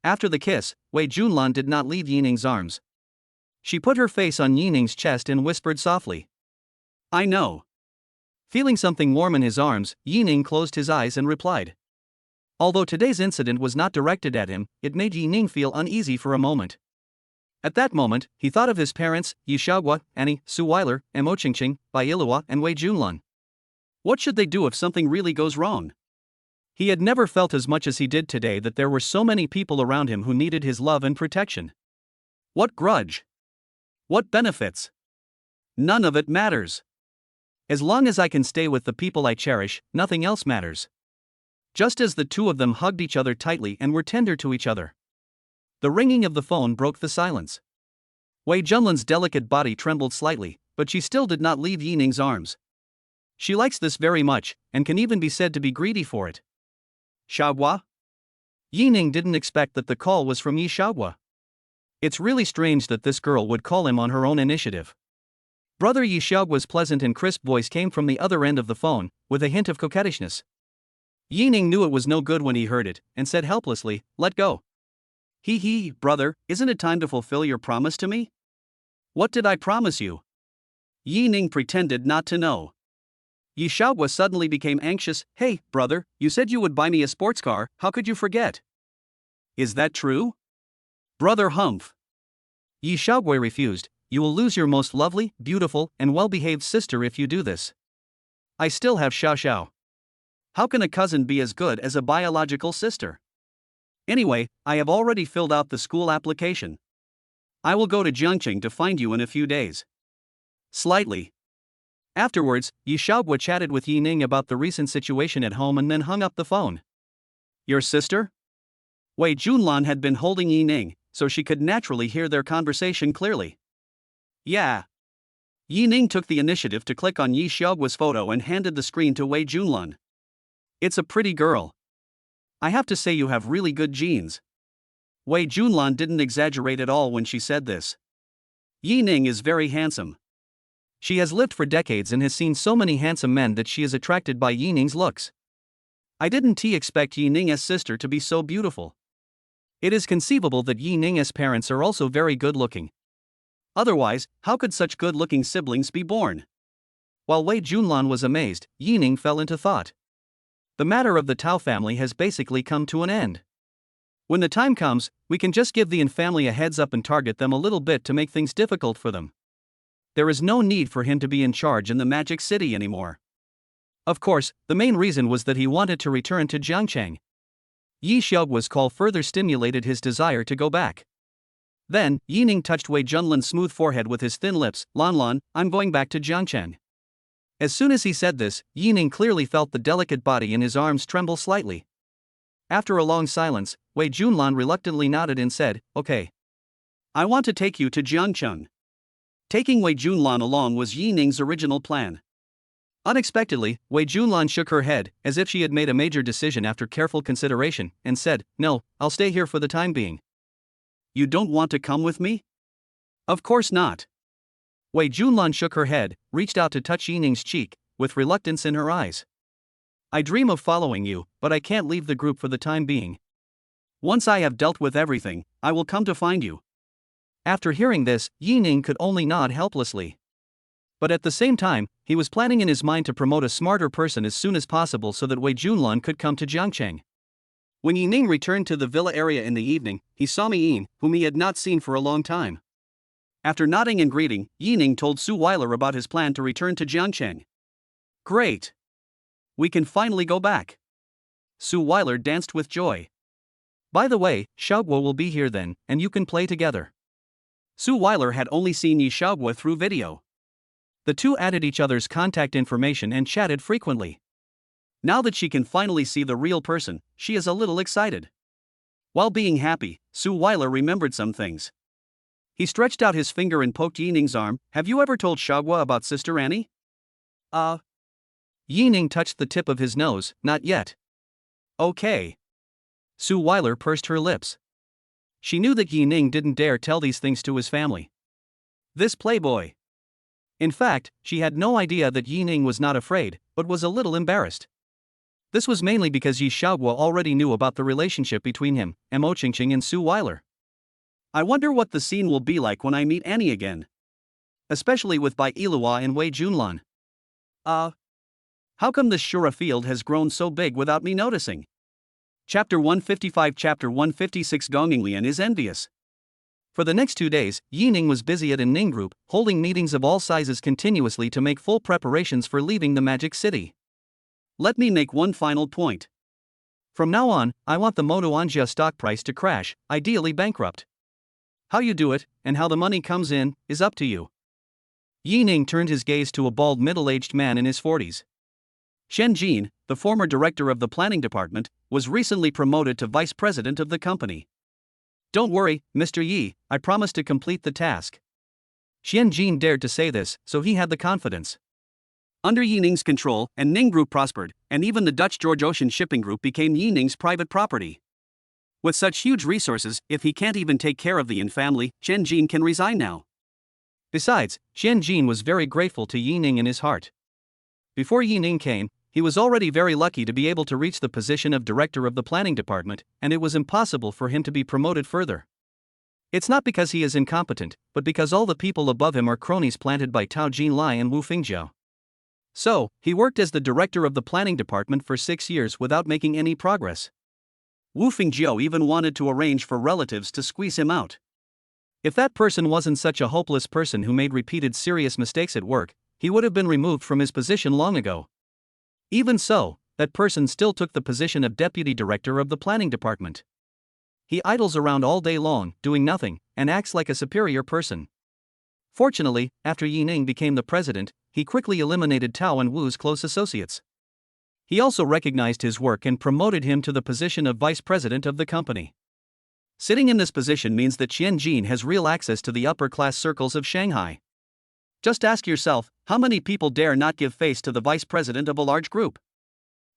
After the kiss, Wei Junlan did not leave Yining's arms. She put her face on Yining's chest and whispered softly. I know. Feeling something warm in his arms, Yining closed his eyes and replied. Although today's incident was not directed at him, it made Yining feel uneasy for a moment. At that moment, he thought of his parents, Yi Xiaogua, Annie, Suile, Mo Qingqing, Bai Ilua, and Wei Junlan. What should they do if something really goes wrong? He had never felt as much as he did today that there were so many people around him who needed his love and protection. What grudge? What benefits? None of it matters. As long as I can stay with the people I cherish, nothing else matters. Just as the two of them hugged each other tightly and were tender to each other. The ringing of the phone broke the silence. Wei Junlan's delicate body trembled slightly, but she still did not leave Yining's arms. She likes this very much, and can even be said to be greedy for it. Xiaogua? Yining didn't expect that the call was from Yi Xiaogua. It's really strange that this girl would call him on her own initiative. Brother Yi Xiaogua's pleasant and crisp voice came from the other end of the phone, with a hint of coquettishness. Yining knew it was no good when he heard it, and said helplessly, "Let go." He, brother, isn't it time to fulfill your promise to me? What did I promise you? Yining pretended not to know. Yi Xiaogua suddenly became anxious. "Hey, brother, you said you would buy me a sports car, how could you forget?" Is that true? Brother Humph. Yi Xiaogui refused. "You will lose your most lovely, beautiful, and well-behaved sister if you do this." I still have Xiao Xiao. How can a cousin be as good as a biological sister? Anyway, I have already filled out the school application. I will go to Jiangqing to find you in a few days. Slightly. Afterwards, Yi Xiaogua chatted with Yi Ning about the recent situation at home and then hung up the phone. Your sister? Wei Junlan had been holding Yi Ning, so she could naturally hear their conversation clearly. Yeah. Yi Ning took the initiative to click on Yi Xiaogua's photo and handed the screen to Wei Junlan. It's a pretty girl. I have to say you have really good genes. Wei Junlan didn't exaggerate at all when she said this. Yi Ning is very handsome. She has lived for decades and has seen so many handsome men that she is attracted by Yi Ning's looks. I didn't expect Yi Ning's sister to be so beautiful. It is conceivable that Yi Ning's parents are also very good looking. Otherwise, how could such good looking siblings be born? While Wei Junlan was amazed, Yi Ning fell into thought. The matter of the Tao family has basically come to an end. When the time comes, we can just give the Yin family a heads up and target them a little bit to make things difficult for them. There is no need for him to be in charge in the Magic City anymore. Of course, the main reason was that he wanted to return to Jiangcheng. Yi Xiaogua's call further stimulated his desire to go back. Then, Yi Ning touched Wei Junlan's smooth forehead with his thin lips. Lan, I'm going back to Jiangcheng. As soon as he said this, Yi Ning clearly felt the delicate body in his arms tremble slightly. After a long silence, Wei Junlan reluctantly nodded and said, Okay. I want to take you to Jiangcheng. Taking Wei Junlan along was Yi Ning's original plan. Unexpectedly, Wei Junlan shook her head, as if she had made a major decision after careful consideration, and said, No, I'll stay here for the time being. You don't want to come with me? Of course not. Wei Junlan shook her head, reached out to touch Yi Ning's cheek, with reluctance in her eyes. I dream of following you, but I can't leave the group for the time being. Once I have dealt with everything, I will come to find you. After hearing this, Yi Ning could only nod helplessly. But at the same time, he was planning in his mind to promote a smarter person as soon as possible so that Wei Junlan could come to Jiangcheng. When Yi Ning returned to the villa area in the evening, he saw Mi Yin, whom he had not seen for a long time. After nodding and greeting, Yi Ning told Suile about his plan to return to Jiangcheng. Great! We can finally go back. Suile danced with joy. By the way, Xiaogua will be here then, and you can play together. Suile had only seen Yi Xiaogua through video. The two added each other's contact information and chatted frequently. Now that she can finally see the real person, she is a little excited. While being happy, Suile remembered some things. He stretched out his finger and poked Yi Ning's arm. Have you ever told Xiaogua about Sister Annie? Yi Ning touched the tip of his nose. Not yet. Okay. Suile pursed her lips. She knew that Yi Ning didn't dare tell these things to his family. This playboy. In fact, she had no idea that Yi Ning was not afraid, but was a little embarrassed. This was mainly because Yi Xiaogua already knew about the relationship between him, Mo Qingqing and Suile. I wonder what the scene will be like when I meet Annie again. Especially with Bai Ilua and Wei Junlan. How come this Shura field has grown so big without me noticing? Chapter 155 Chapter 156 Gonginglian is envious. For the next 2 days, Yi Ning was busy at a Ning group, holding meetings of all sizes continuously to make full preparations for leaving the Magic City. Let me make one final point. From now on, I want the Moto Anjia stock price to crash, ideally bankrupt. How you do it, and how the money comes in, is up to you. Yi Ning turned his gaze to a bald middle-aged man in his 40s. Shen Jin, the former director of the planning department, was recently promoted to vice president of the company. Don't worry, Mr. Yi, I promise to complete the task. Shen Jin dared to say this, so he had the confidence. Under Yi Ning's control, and Ning Group prospered, and even the Dutch George Ocean Shipping Group became Yi Ning's private property. With such huge resources, if he can't even take care of the Yin family, Shen Jin can resign now. Besides, Shen Jin was very grateful to Yi Ning in his heart. Before Yi Ning came, he was already very lucky to be able to reach the position of director of the planning department, and it was impossible for him to be promoted further. It's not because he is incompetent, but because all the people above him are cronies planted by Tao Jinlai and Wu Fingjiao. So, he worked as the director of the planning department for 6 years without making any progress. Wu Fingjiao even wanted to arrange for relatives to squeeze him out. If that person wasn't such a hopeless person who made repeated serious mistakes at work, he would have been removed from his position long ago. Even so, that person still took the position of deputy director of the planning department. He idles around all day long, doing nothing, and acts like a superior person. Fortunately, after Yi Ning became the president, he quickly eliminated Tao and Wu's close associates. He also recognized his work and promoted him to the position of vice president of the company. Sitting in this position means that Qian has real access to the upper-class circles of Shanghai. Just ask yourself, how many people dare not give face to the vice president of a large group?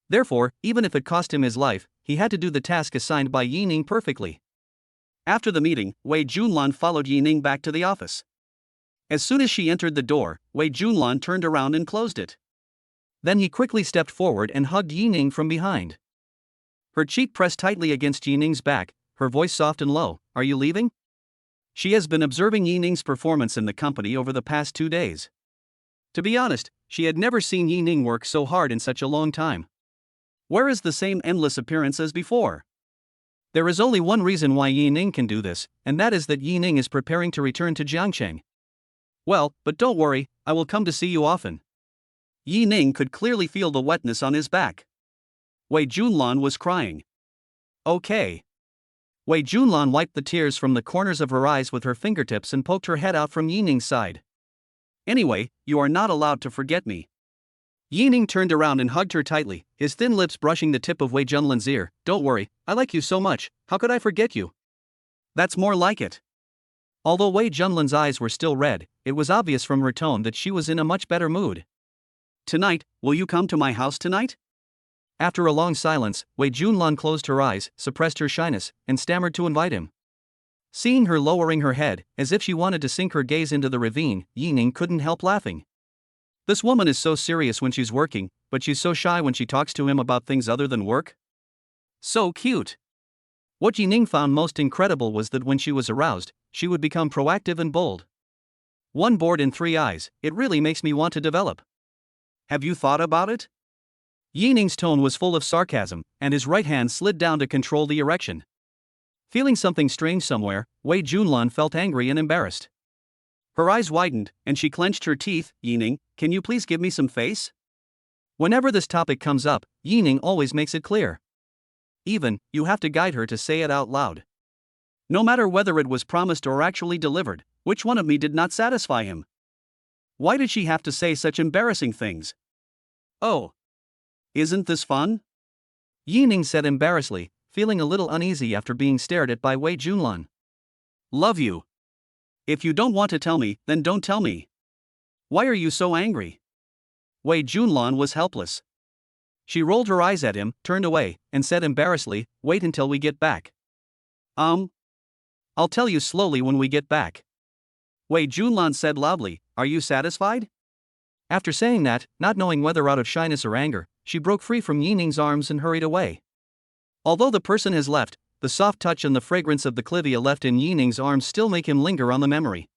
Therefore, even if it cost him his life, he had to do the task assigned by Yi Ning perfectly. After the meeting, Wei Junlan followed Yi Ning back to the office. As soon as she entered the door, Wei Junlan turned around and closed it. Then he quickly stepped forward and hugged Yi Ning from behind. Her cheek pressed tightly against Yi Ning's back, her voice soft and low. Are you leaving? She has been observing Yi Ning's performance in the company over the past 2 days. To be honest, she had never seen Yi Ning work so hard in such a long time. Where is the same endless appearance as before? There is only one reason why Yi Ning can do this, and that is that Yi Ning is preparing to return to Jiangcheng. Well, but don't worry, I will come to see you often. Yi Ning could clearly feel the wetness on his back. Wei Junlan was crying. Okay. Wei Junlan wiped the tears from the corners of her eyes with her fingertips and poked her head out from Yi Ning's side. Anyway, you are not allowed to forget me. Yi Ning turned around and hugged her tightly, his thin lips brushing the tip of Wei Junlan's ear. Don't worry, I like you so much, how could I forget you? That's more like it. Although Wei Junlan's eyes were still red, it was obvious from her tone that she was in a much better mood. Tonight, will you come to my house tonight? After a long silence, Wei Junlan closed her eyes, suppressed her shyness, and stammered to invite him. Seeing her lowering her head, as if she wanted to sink her gaze into the ravine, Yi Ning couldn't help laughing. This woman is so serious when she's working, but she's so shy when she talks to him about things other than work. So cute. What Yi Ning found most incredible was that when she was aroused, she would become proactive and bold. One bored in 3 eyes, it really makes me want to develop. Have you thought about it? Yi Ning's tone was full of sarcasm, and his right hand slid down to control the erection. Feeling something strange somewhere, Wei Junlan felt angry and embarrassed. Her eyes widened, and she clenched her teeth. Yi Ning, can you please give me some face? Whenever this topic comes up, Yi Ning always makes it clear. Even, you have to guide her to say it out loud. No matter whether it was promised or actually delivered, which one of me did not satisfy him? Why did she have to say such embarrassing things? Oh. Isn't this fun? Yi Ning said embarrassedly, feeling a little uneasy after being stared at by Wei Junlan. Love you. If you don't want to tell me, then don't tell me. Why are you so angry? Wei Junlan was helpless. She rolled her eyes at him, turned away, and said embarrassedly, wait until we get back. I'll tell you slowly when we get back. Wei Junlan said loudly, are you satisfied? After saying that, not knowing whether out of shyness or anger, she broke free from Yi Ning's arms and hurried away. Although the person has left, the soft touch and the fragrance of the clivia left in Yi Ning's arms still make him linger on the memory.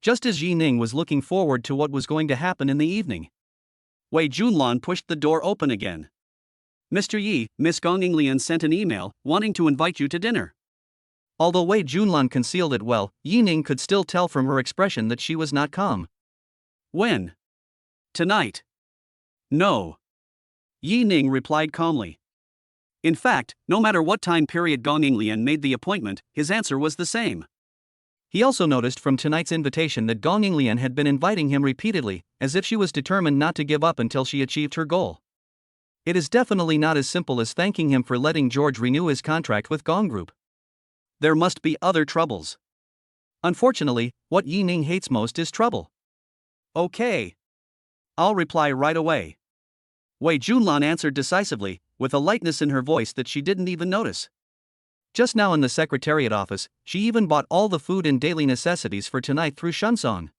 Just as Yi Ning was looking forward to what was going to happen in the evening, Wei Junlan pushed the door open again. Mr. Yi, Miss Gong Yinglian sent an email, wanting to invite you to dinner. Although Wei Junlan concealed it well, Yi Ning could still tell from her expression that she was not calm. When? Tonight. No. Yi Ning replied calmly. In fact, no matter what time period Gong Yinglian made the appointment, his answer was the same. He also noticed from tonight's invitation that Gong Yinglian had been inviting him repeatedly, as if she was determined not to give up until she achieved her goal. It is definitely not as simple as thanking him for letting George renew his contract with Gong Group. There must be other troubles. Unfortunately, what Yi Ning hates most is trouble. Okay. I'll reply right away. Wei Junlan answered decisively, with a lightness in her voice that she didn't even notice. Just now in the secretariat office, she even bought all the food and daily necessities for tonight through Shunsong.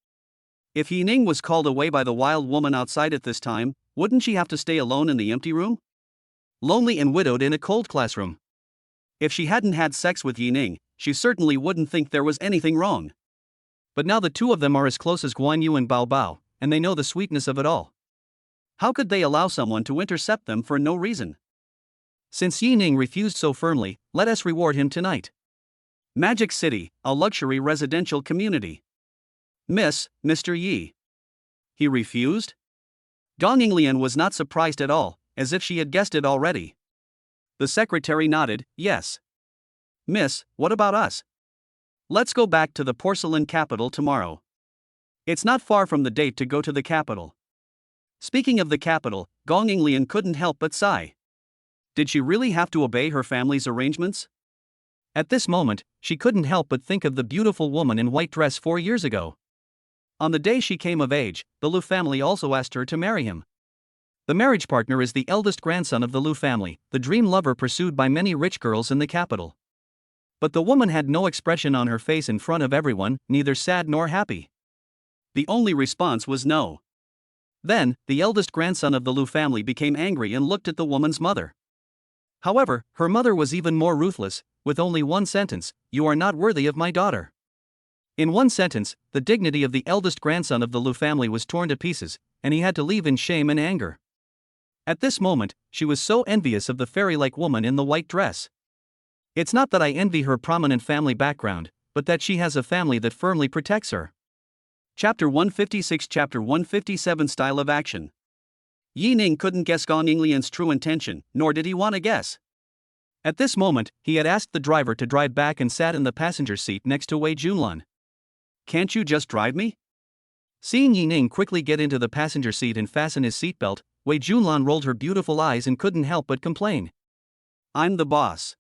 If Yi Ning was called away by the wild woman outside at this time, wouldn't she have to stay alone in the empty room? Lonely and widowed in a cold classroom. If she hadn't had sex with Yi Ning, she certainly wouldn't think there was anything wrong. But now the two of them are as close as Guan Yu and Bao Bao, and they know the sweetness of it all. How could they allow someone to intercept them for no reason? Since Yi Ning refused so firmly, let us reward him tonight. Magic City, a luxury residential community. Mr. Yi. He refused? Gong Yinglian was not surprised at all, as if she had guessed it already. The secretary nodded, yes. Miss, what about us? Let's go back to the porcelain capital tomorrow. It's not far from the date to go to the capital. Speaking of the capital, Gong Yinglian couldn't help but sigh. Did she really have to obey her family's arrangements? At this moment, she couldn't help but think of the beautiful woman in white dress 4 years ago. On the day she came of age, the Liu family also asked her to marry him. The marriage partner is the eldest grandson of the Liu family, the dream lover pursued by many rich girls in the capital. But the woman had no expression on her face in front of everyone, neither sad nor happy. The only response was no. Then, the eldest grandson of the Liu family became angry and looked at the woman's mother. However, her mother was even more ruthless, with only one sentence: "You are not worthy of my daughter." In one sentence, the dignity of the eldest grandson of the Liu family was torn to pieces, and he had to leave in shame and anger. At this moment, she was so envious of the fairy-like woman in the white dress. It's not that I envy her prominent family background, but that she has a family that firmly protects her. Chapter 156 Chapter 157 Style of Action. Yi Ning couldn't guess Gong Yinglian's true intention, nor did he want to guess. At this moment, he had asked the driver to drive back and sat in the passenger seat next to Wei Junlan. Can't you just drive me? Seeing Yi Ning quickly get into the passenger seat and fasten his seatbelt, Wei Junlan rolled her beautiful eyes and couldn't help but complain. I'm the boss.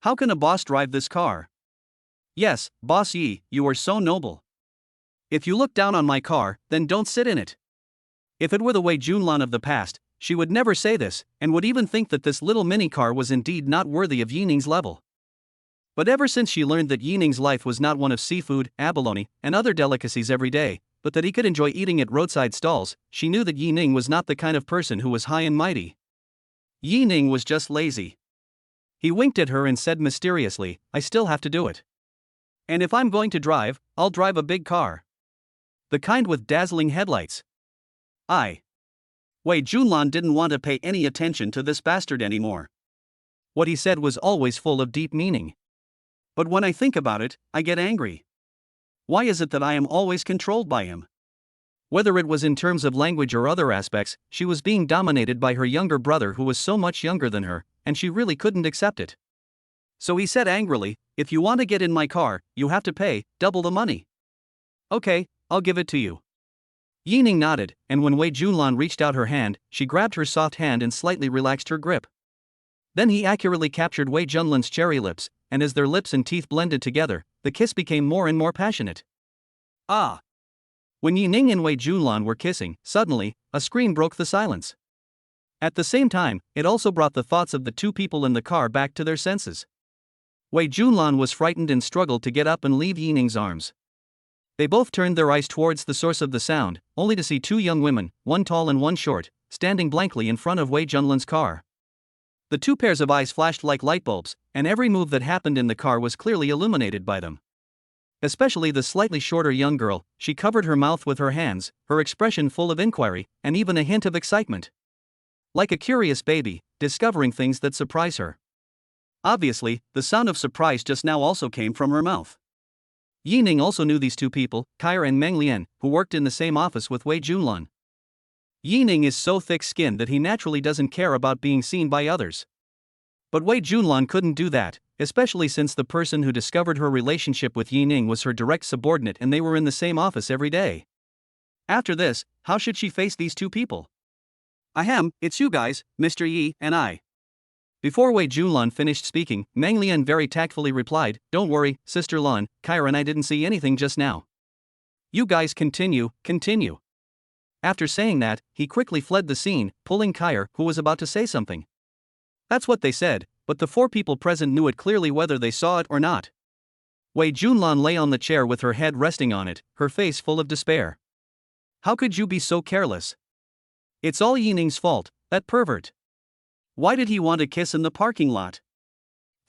How can a boss drive this car? Yes, Boss Yi, you are so noble. If you look down on my car, then don't sit in it. If it were the Wei Junlan of the past, she would never say this, and would even think that this little mini car was indeed not worthy of Yi Ning's level. But ever since she learned that Yi Ning's life was not one of seafood, abalone, and other delicacies every day, but that he could enjoy eating at roadside stalls, she knew that Yi Ning was not the kind of person who was high and mighty. Yi Ning was just lazy. He winked at her and said mysteriously, I still have to do it. And if I'm going to drive, I'll drive a big car. The kind with dazzling headlights. Wei Junlan didn't want to pay any attention to this bastard anymore. What he said was always full of deep meaning. But when I think about it, I get angry. Why is it that I am always controlled by him? Whether it was in terms of language or other aspects, she was being dominated by her younger brother who was so much younger than her, and she really couldn't accept it. So he said angrily, if you want to get in my car, you have to pay double the money. Okay, I'll give it to you. Yi Ning nodded, and when Wei Junlan reached out her hand, she grabbed her soft hand and slightly relaxed her grip. Then he accurately captured Wei Junlan's cherry lips, and as their lips and teeth blended together, the kiss became more and more passionate. Ah! When Yi Ning and Wei Junlan were kissing, suddenly, a scream broke the silence. At the same time, it also brought the thoughts of the two people in the car back to their senses. Wei Junlan was frightened and struggled to get up and leave Yi Ning's arms. They both turned their eyes towards the source of the sound, only to see two young women, one tall and one short, standing blankly in front of Wei Junlan's car. The two pairs of eyes flashed like light bulbs, and every move that happened in the car was clearly illuminated by them. Especially the slightly shorter young girl, she covered her mouth with her hands, her expression full of inquiry, and even a hint of excitement. Like a curious baby, discovering things that surprise her. Obviously, the sound of surprise just now also came from her mouth. Yi Ning also knew these two people, Kair and Meng Lian, who worked in the same office with Wei Junlan. Yi Ning is so thick-skinned that he naturally doesn't care about being seen by others. But Wei Junlan couldn't do that, especially since the person who discovered her relationship with Yi Ning was her direct subordinate and they were in the same office every day. After this, how should she face these two people? Ahem, it's you guys, Mr. Yi and I. Before Wei Junlan finished speaking, Meng Lian very tactfully replied, Don't worry, Sister Lan, Kair and I didn't see anything just now. You guys continue. After saying that, he quickly fled the scene, pulling Kair, who was about to say something. That's what they said, but the four people present knew it clearly whether they saw it or not. Wei Junlan lay on the chair with her head resting on it, her face full of despair. How could you be so careless? It's all Yi Ning's fault, that pervert. Why did he want to kiss in the parking lot?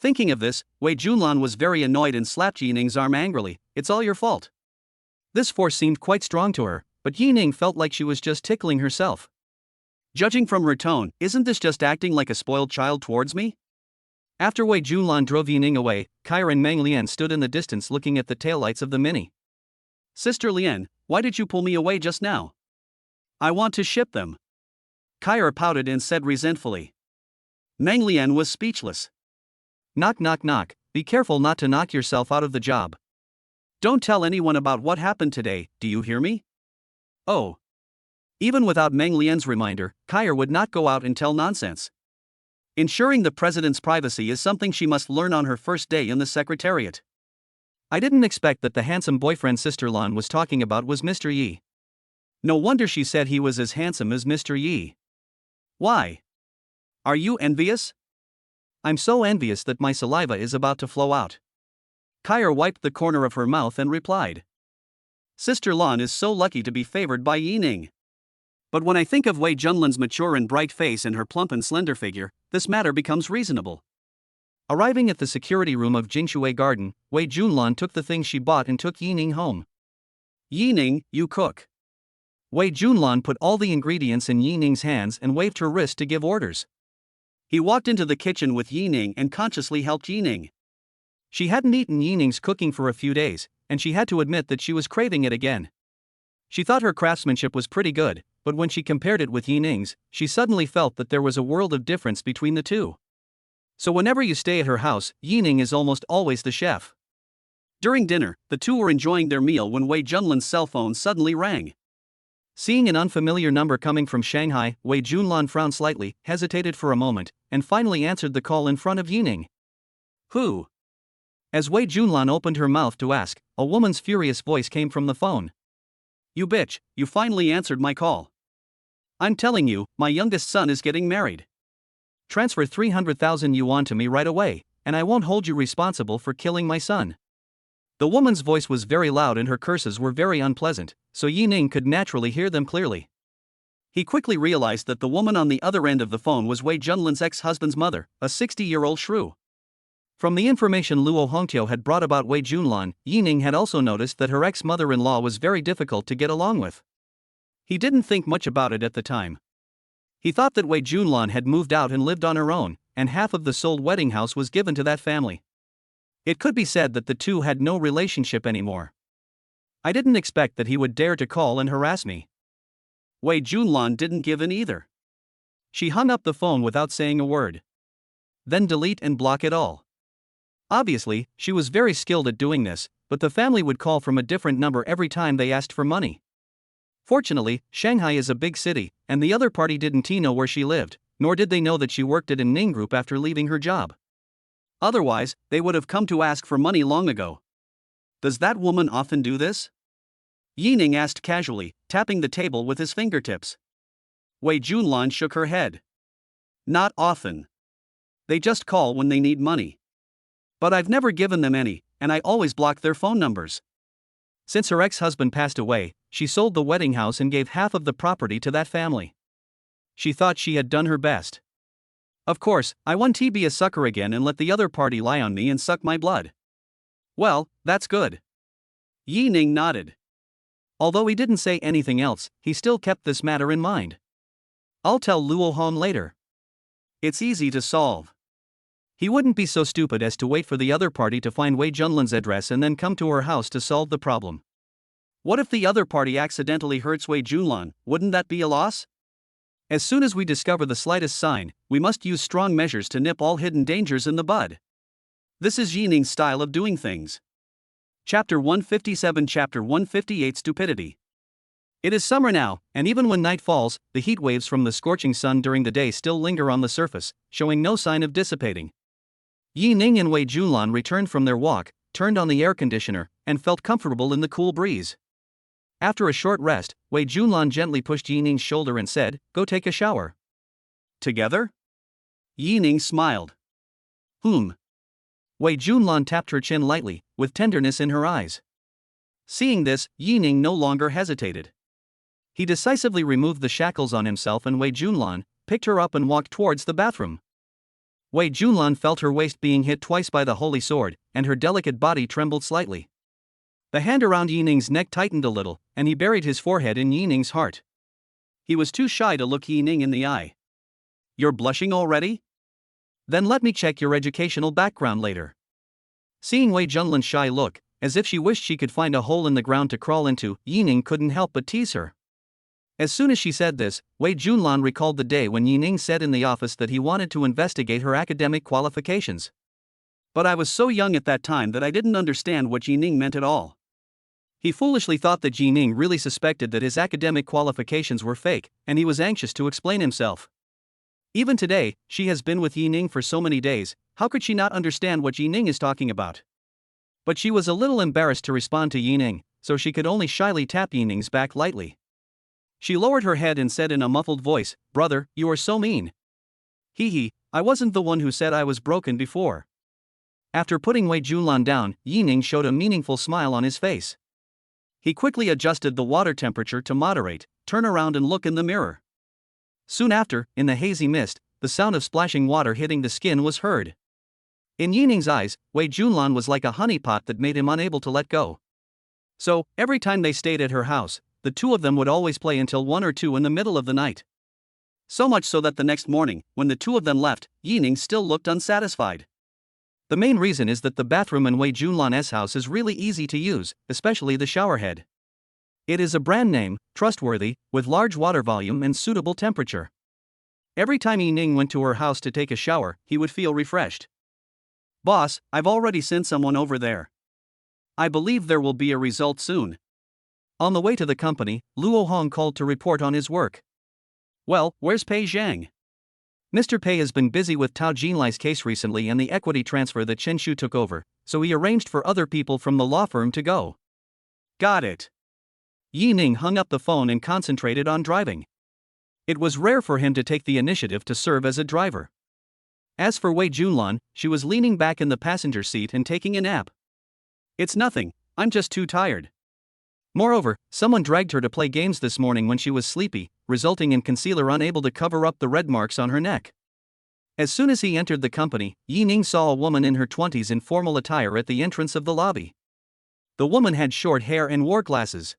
Thinking of this, Wei Junlan was very annoyed and slapped Yi Ning's arm angrily. It's all your fault. This force seemed quite strong to her, but Yi Ning felt like she was just tickling herself. Judging from her tone, isn't this just acting like a spoiled child towards me? After Wei Junlan drove Yi Ning away, Kair and Meng Lian stood in the distance looking at the taillights of the Mini. Sister Lian, why did you pull me away just now? I want to ship them. Kyra pouted and said resentfully. Meng Lian was speechless. Knock knock knock, be careful not to knock yourself out of the job. Don't tell anyone about what happened today, do you hear me? Oh. Even without Meng Lian's reminder, Kyra would not go out and tell nonsense. Ensuring the president's privacy is something she must learn on her first day in the secretariat. I didn't expect that the handsome boyfriend Sister Lan was talking about was Mr. Yi. No wonder she said he was as handsome as Mr. Yi. Why? Are you envious? I'm so envious that my saliva is about to flow out. Kyra wiped the corner of her mouth and replied. Sister Lan is so lucky to be favored by Yi Ning. But when I think of Wei Junlan's mature and bright face and her plump and slender figure, this matter becomes reasonable. Arriving at the security room of Jingshui Garden, Wei Junlan took the things she bought and took Yi Ning home. Yi Ning, you cook. Wei Junlan put all the ingredients in Yi Ning's hands and waved her wrist to give orders. He walked into the kitchen with Yi Ning and consciously helped Yi Ning. She hadn't eaten Yi Ning's cooking for a few days, and she had to admit that she was craving it again. She thought her craftsmanship was pretty good, but when she compared it with Yi Ning's, she suddenly felt that there was a world of difference between the two. So whenever you stay at her house, Yi Ning is almost always the chef. During dinner, the two were enjoying their meal when Wei Junlan's cell phone suddenly rang. Seeing an unfamiliar number coming from Shanghai, Wei Junlan frowned slightly, hesitated for a moment, and finally answered the call in front of Yi Ning. Who? As Wei Junlan opened her mouth to ask, a woman's furious voice came from the phone. You bitch, you finally answered my call. I'm telling you, my youngest son is getting married. Transfer 300,000 yuan to me right away, and I won't hold you responsible for killing my son. The woman's voice was very loud and her curses were very unpleasant, so Yi Ning could naturally hear them clearly. He quickly realized that the woman on the other end of the phone was Wei Junlan's ex-husband's mother, a 60-year-old shrew. From the information Luo Hongqiu had brought about Wei Junlan, Yi Ning had also noticed that her ex-mother-in-law was very difficult to get along with. He didn't think much about it at the time. He thought that Wei Junlan had moved out and lived on her own, and half of the sold wedding house was given to that family. It could be said that the two had no relationship anymore. I didn't expect that he would dare to call and harass me. Wei Junlan didn't give in either. She hung up the phone without saying a word. Then delete and block it all. Obviously, she was very skilled at doing this, but the family would call from a different number every time they asked for money. Fortunately, Shanghai is a big city, and the other party didn't know where she lived, nor did they know that she worked at a Ning Group after leaving her job. Otherwise, they would have come to ask for money long ago. Does that woman often do this? Yi Ning asked casually, tapping the table with his fingertips. Wei Junlan shook her head. Not often. They just call when they need money. But I've never given them any, and I always block their phone numbers. Since her ex-husband passed away, she sold the wedding house and gave half of the property to that family. She thought she had done her best. Of course, I won't be a sucker again and let the other party lie on me and suck my blood. Well, that's good. Yi Ning nodded. Although he didn't say anything else, he still kept this matter in mind. I'll tell Luo Hong later. It's easy to solve. He wouldn't be so stupid as to wait for the other party to find Wei Junlan's address and then come to her house to solve the problem. What if the other party accidentally hurts Wei Junlan? Wouldn't that be a loss? As soon as we discover the slightest sign, we must use strong measures to nip all hidden dangers in the bud. This is Yi Ning's style of doing things. Chapter 157 Chapter 158 Stupidity. It is summer now, and even when night falls, the heat waves from the scorching sun during the day still linger on the surface, showing no sign of dissipating. Yi Ning and Wei Junlan returned from their walk, turned on the air conditioner, and felt comfortable in the cool breeze. After a short rest, Wei Junlan gently pushed Yi Ning's shoulder and said, "Go take a shower." Together? Yi Ning smiled. Wei Junlan tapped her chin lightly, with tenderness in her eyes. Seeing this, Yi Ning no longer hesitated. He decisively removed the shackles on himself and Wei Junlan, picked her up and walked towards the bathroom. Wei Junlan felt her waist being hit twice by the holy sword, and her delicate body trembled slightly. The hand around Yi Ning's neck tightened a little, and he buried his forehead in Yi Ning's heart. He was too shy to look Yi Ning in the eye. You're blushing already? Then let me check your educational background later. Seeing Wei Junlan's shy look, as if she wished she could find a hole in the ground to crawl into, Yi Ning couldn't help but tease her. As soon as she said this, Wei Junlan recalled the day when Yining said in the office that he wanted to investigate her academic qualifications. But I was so young at that time that I didn't understand what Yining meant at all. He foolishly thought that Yining really suspected that his academic qualifications were fake, and he was anxious to explain himself. Even today, she has been with Yining for so many days, how could she not understand what Yining is talking about? But she was a little embarrassed to respond to Yining, so she could only shyly tap Yining's back lightly. She lowered her head and said in a muffled voice, "Brother, you are so mean." "Hee, I wasn't the one who said I was broken before." After putting Wei Junlan down, Yining showed a meaningful smile on his face. He quickly adjusted the water temperature to moderate, turn around and look in the mirror. Soon after, in the hazy mist, the sound of splashing water hitting the skin was heard. In Yining's eyes, Wei Junlan was like a honeypot that made him unable to let go. So, every time they stayed at her house, the two of them would always play until 1 or 2 in the middle of the night. So much so that the next morning, when the two of them left, Yining still looked unsatisfied. The main reason is that the bathroom in Wei Junlan's house is really easy to use, especially the showerhead. It is a brand name, trustworthy, with large water volume and suitable temperature. Every time Yining went to her house to take a shower, he would feel refreshed. "Boss, I've already sent someone over there. I believe there will be a result soon." On the way to the company, Luo Hong called to report on his work. "Well, where's Pei Zhang?" Mr. Pei has been busy with Tao Jinlai's case recently and the equity transfer that Chen Shu took over, so he arranged for other people from the law firm to go. "Got it." Yining hung up the phone and concentrated on driving. It was rare for him to take the initiative to serve as a driver. As for Wei Junlan, she was leaning back in the passenger seat and taking a nap. "It's nothing, I'm just too tired." Moreover, someone dragged her to play games this morning when she was sleepy, resulting in concealer unable to cover up the red marks on her neck. As soon as he entered the company, Yining saw a woman in her 20s in formal attire at the entrance of the lobby. The woman had short hair and wore glasses.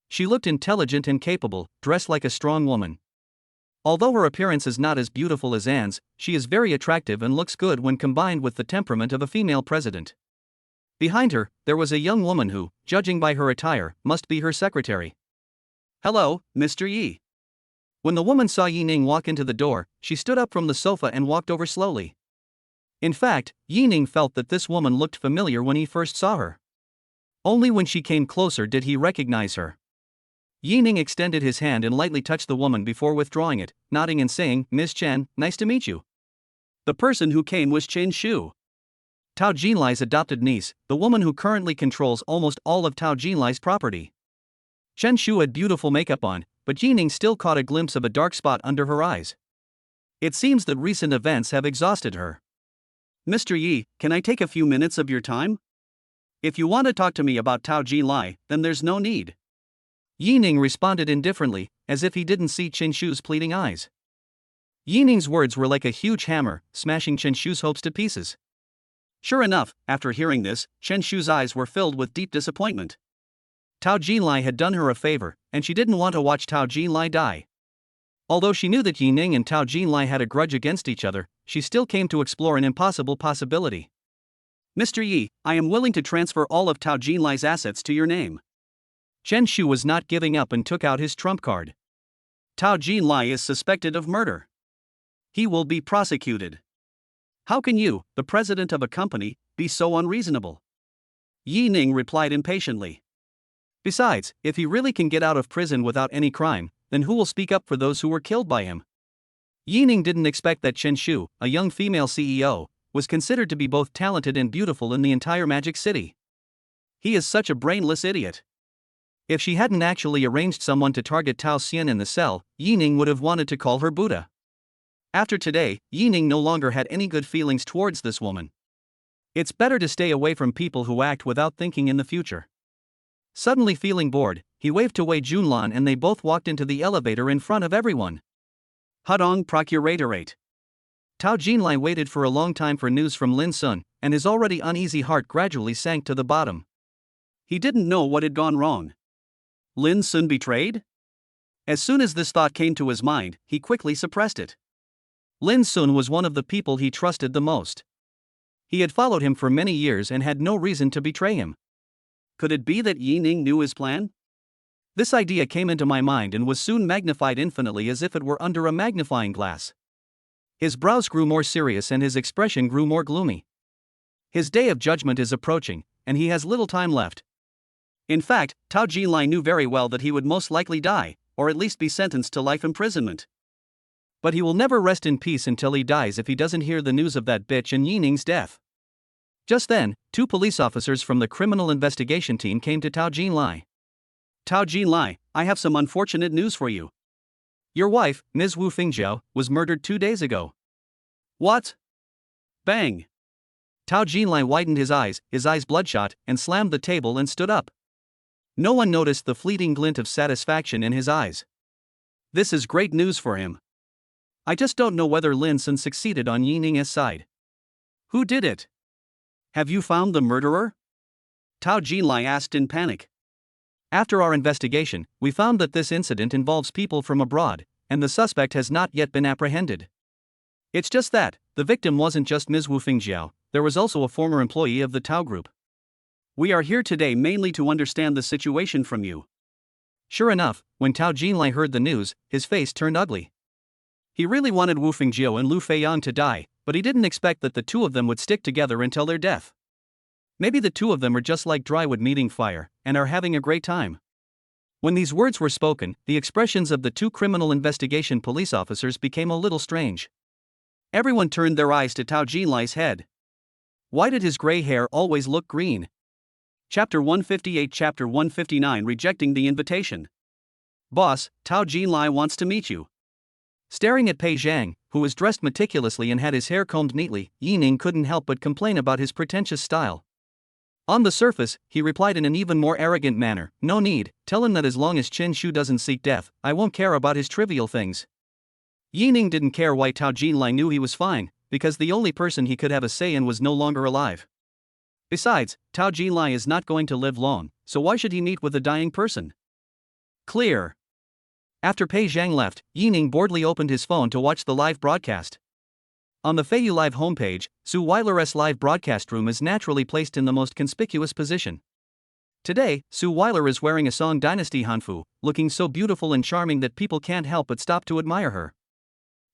She looked intelligent and capable, dressed like a strong woman. Although her appearance is not as beautiful as Anne's, she is very attractive and looks good when combined with the temperament of a female president. Behind her, there was a young woman who, judging by her attire, must be her secretary. "Hello, Mr. Yi." When the woman saw Yining walk into the door, she stood up from the sofa and walked over slowly. In fact, Yining felt that this woman looked familiar when he first saw her. Only when she came closer did he recognize her. Yining extended his hand and lightly touched the woman before withdrawing it, nodding and saying, "Ms. Chen, nice to meet you." The person who came was Chen Shu, Tao Jinlai's adopted niece, the woman who currently controls almost all of Tao Jinlai's property. Chen Shu had beautiful makeup on, but Yining still caught a glimpse of a dark spot under her eyes. It seems that recent events have exhausted her. "Mr. Yi, can I take a few minutes of your time? If you want to talk to me about Tao Jinlai, then there's no need." Yining responded indifferently, as if he didn't see Chen Shu's pleading eyes. Yining's words were like a huge hammer, smashing Chen Shu's hopes to pieces. Sure enough, after hearing this, Chen Shu's eyes were filled with deep disappointment. Tao Jinlai had done her a favor, and she didn't want to watch Tao Jinlai die. Although she knew that Yining and Tao Jinlai had a grudge against each other, she still came to explore an impossible possibility. "Mr. Yi, I am willing to transfer all of Tao Jinlai's assets to your name." Chen Shu was not giving up and took out his trump card. "Tao Jinlai is suspected of murder. He will be prosecuted. How can you, the president of a company, be so unreasonable?" Yining replied impatiently. "Besides, if he really can get out of prison without any crime, then who will speak up for those who were killed by him?" Yining didn't expect that Chen Shu, a young female CEO, was considered to be both talented and beautiful in the entire Magic City. He is such a brainless idiot. If she hadn't actually arranged someone to target Tao Xian in the cell, Yining would have wanted to call her Buddha. After today, Yining no longer had any good feelings towards this woman. It's better to stay away from people who act without thinking in the future. Suddenly feeling bored, he waved to Wei Junlan and they both walked into the elevator in front of everyone. Hudong Procuratorate. Tao Jinlai waited for a long time for news from Lin Sun, and his already uneasy heart gradually sank to the bottom. He didn't know what had gone wrong. Lin Sun betrayed? As soon as this thought came to his mind, he quickly suppressed it. Lin Sun was one of the people he trusted the most. He had followed him for many years and had no reason to betray him. Could it be that Yining knew his plan? This idea came into my mind and was soon magnified infinitely as if it were under a magnifying glass. His brows grew more serious and his expression grew more gloomy. His day of judgment is approaching, and he has little time left. In fact, Tao Jinlai knew very well that he would most likely die, or at least be sentenced to life imprisonment. But he will never rest in peace until he dies if he doesn't hear the news of that bitch and Yining's death. Just then, 2 police officers from the criminal investigation team came to Tao Jinlai. Tao Jinlai, I have some unfortunate news for you. Your wife, Ms. Wu Fingjiao, was murdered 2 days ago. What? Bang! Tao Jinlai widened his eyes bloodshot, and slammed the table and stood up. No one noticed the fleeting glint of satisfaction in his eyes. This is great news for him. I just don't know whether Lin Sun succeeded on Yining's side. Who did it? Have you found the murderer? Tao Jinlai asked in panic. After our investigation, we found that this incident involves people from abroad, and the suspect has not yet been apprehended. It's just that, the victim wasn't just Ms. Wu Fingjiao, there was also a former employee of the Tao Group. We are here today mainly to understand the situation from you. Sure enough, when Tao Jinlai heard the news, his face turned ugly. He really wanted Wu Fingjiao and Lu Feiyang to die, but he didn't expect that the 2 of them would stick together until their death. Maybe the 2 of them are just like dry wood meeting fire, and are having a great time. When these words were spoken, the expressions of the 2 criminal investigation police officers became a little strange. Everyone turned their eyes to Tao Jinlai's head. Why did his gray hair always look green? Chapter 158 Chapter 159 Rejecting the Invitation. Boss, Tao Jinlai wants to meet you. Staring at Pei Zhang, who was dressed meticulously and had his hair combed neatly, Yining couldn't help but complain about his pretentious style. On the surface, he replied in an even more arrogant manner, "No need, tell him that as long as Qin Shu doesn't seek death, I won't care about his trivial things." Yining didn't care why Tao Jinlai knew he was fine, because the only person he could have a say in was no longer alive. Besides, Tao Jinlai is not going to live long, so why should he meet with a dying person? Clear. After Pei Zhang left, Yining boredly opened his phone to watch the live broadcast. On the Feiyu Live homepage, Suile's live broadcast room is naturally placed in the most conspicuous position. Today, Suile is wearing a Song Dynasty hanfu, looking so beautiful and charming that people can't help but stop to admire her.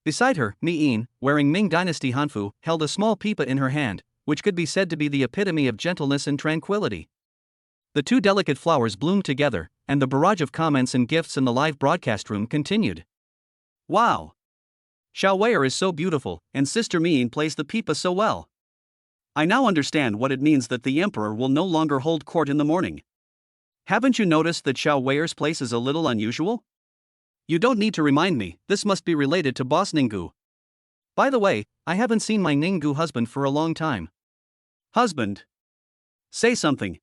Beside her, Mi Yin, wearing Ming Dynasty hanfu, held a small pipa in her hand, which could be said to be the epitome of gentleness and tranquility. The 2 delicate flowers bloomed together, and the barrage of comments and gifts in the live broadcast room continued. Wow! Xiao Wei'er is so beautiful, and Sister Min plays the pipa so well. I now understand what it means that the Emperor will no longer hold court in the morning. Haven't you noticed that Xiao Wei'er's place is a little unusual? You don't need to remind me, this must be related to Boss Ninggu. By the way, I haven't seen my Ninggu husband for a long time. Husband? Say something.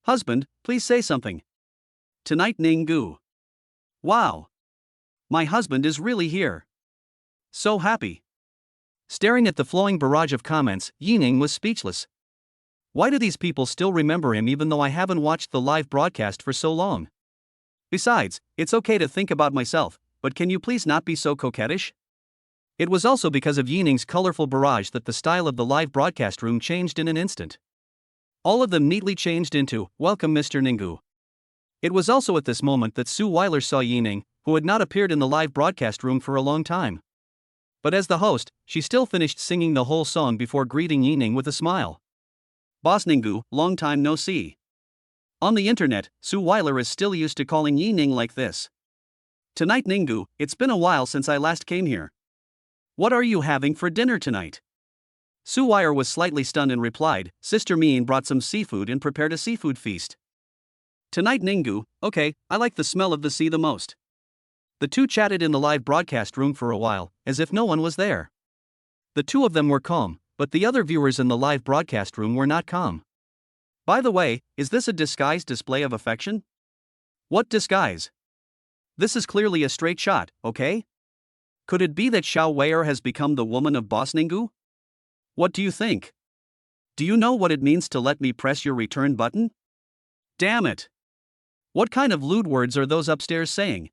Husband, please say something. Tonight Ninggu. Wow! My husband is really here. So happy. Staring at the flowing barrage of comments, Yining was speechless. Why do these people still remember him even though I haven't watched the live broadcast for so long? Besides, it's okay to think about myself, but can you please not be so coquettish? It was also because of Yining's colorful barrage that the style of the live broadcast room changed in an instant. All of them neatly changed into, "Welcome Mr. Ninggu." It was also at this moment that Suile saw Yining, who had not appeared in the live broadcast room for a long time. But as the host, she still finished singing the whole song before greeting Yining with a smile. Boss Ninggu, long time no see. On the internet, Suile is still used to calling Yining like this. Tonight Ninggu, it's been a while since I last came here. What are you having for dinner tonight? Suile was slightly stunned and replied, Sister Min brought some seafood and prepared a seafood feast. Tonight Ninggu, okay, I like the smell of the sea the most. The 2 chatted in the live broadcast room for a while, as if no one was there. The 2 of them were calm, but the other viewers in the live broadcast room were not calm. By the way, is this a disguised display of affection? What disguise? This is clearly a straight shot, okay? Could it be that Xiao Wei'er has become the woman of Boss Ninggu? What do you think? Do you know what it means to let me press your return button? Damn it! What kind of lewd words are those upstairs saying?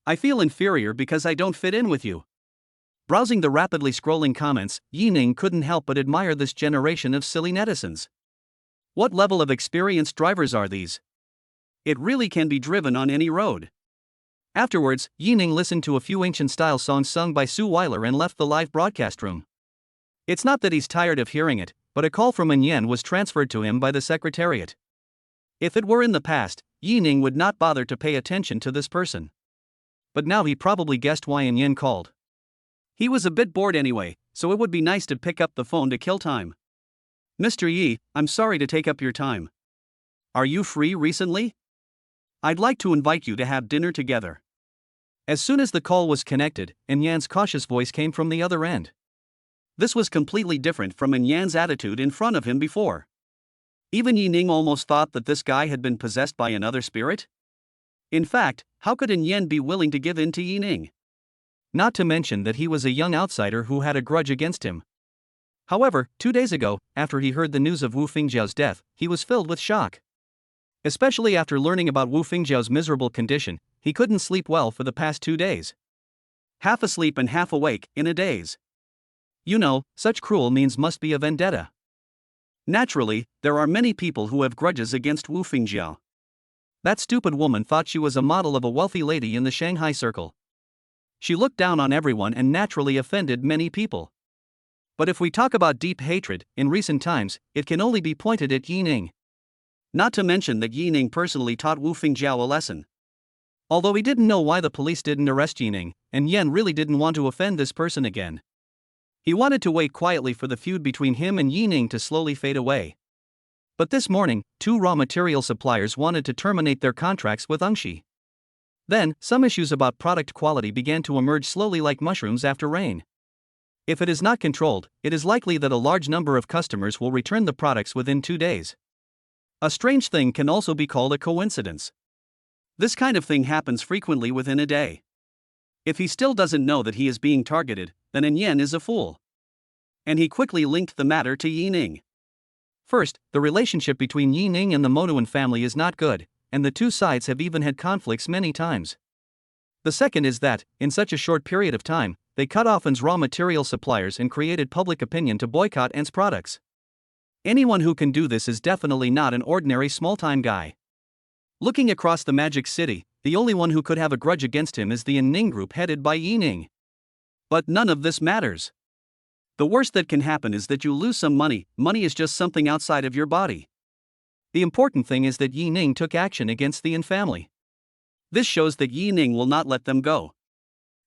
I feel inferior because I don't fit in with you. Browsing the rapidly scrolling comments, Yining couldn't help but admire this generation of silly netizens. What level of experienced drivers are these? It really can be driven on any road. Afterwards, Yining listened to a few ancient-style songs sung by Suile and left the live broadcast room. It's not that he's tired of hearing it, but a call from Yen was transferred to him by the secretariat. If it were in the past, Yining would not bother to pay attention to this person. But now he probably guessed why Yen called. He was a bit bored anyway, so it would be nice to pick up the phone to kill time. Mr. Yi, I'm sorry to take up your time. Are you free recently? I'd like to invite you to have dinner together. As soon as the call was connected, Yan's cautious voice came from the other end. This was completely different from Yan's attitude in front of him before. Even Yining almost thought that this guy had been possessed by another spirit. In fact, how could Yan be willing to give in to Yining? Not to mention that he was a young outsider who had a grudge against him. However, 2 days ago, after he heard the news of Wu Fingjiao's death, he was filled with shock. Especially after learning about Wu Fingjiao's miserable condition, he couldn't sleep well for the past 2 days. Half asleep and half awake, in a daze. You know, such cruel means must be a vendetta. Naturally, there are many people who have grudges against Wu Fingjiao. That stupid woman thought she was a model of a wealthy lady in the Shanghai circle. She looked down on everyone and naturally offended many people. But if we talk about deep hatred, in recent times, it can only be pointed at Yining. Not to mention that Yining personally taught Wu Fingjiao a lesson. Although he didn't know why the police didn't arrest Yining, and Yen really didn't want to offend this person again. He wanted to wait quietly for the feud between him and Yining to slowly fade away. But this morning, 2 raw material suppliers wanted to terminate their contracts with Ungshi. Then, some issues about product quality began to emerge slowly like mushrooms after rain. If it is not controlled, it is likely that a large number of customers will return the products within 2 days. A strange thing can also be called a coincidence. This kind of thing happens frequently within a day. If he still doesn't know that he is being targeted, then Yen is a fool. And he quickly linked the matter to Yining. First, the relationship between Yining and the Monuan family is not good, and the two sides have even had conflicts many times. The second is that, in such a short period of time, they cut off An's raw material suppliers and created public opinion to boycott An's products. Anyone who can do this is definitely not an ordinary small-time guy. Looking across the Magic City, the only one who could have a grudge against him is the Ning group headed by Yining. But none of this matters. The worst that can happen is that you lose some money. Money is just something outside of your body. The important thing is that Yining took action against the Yin family. This shows that Yining will not let them go.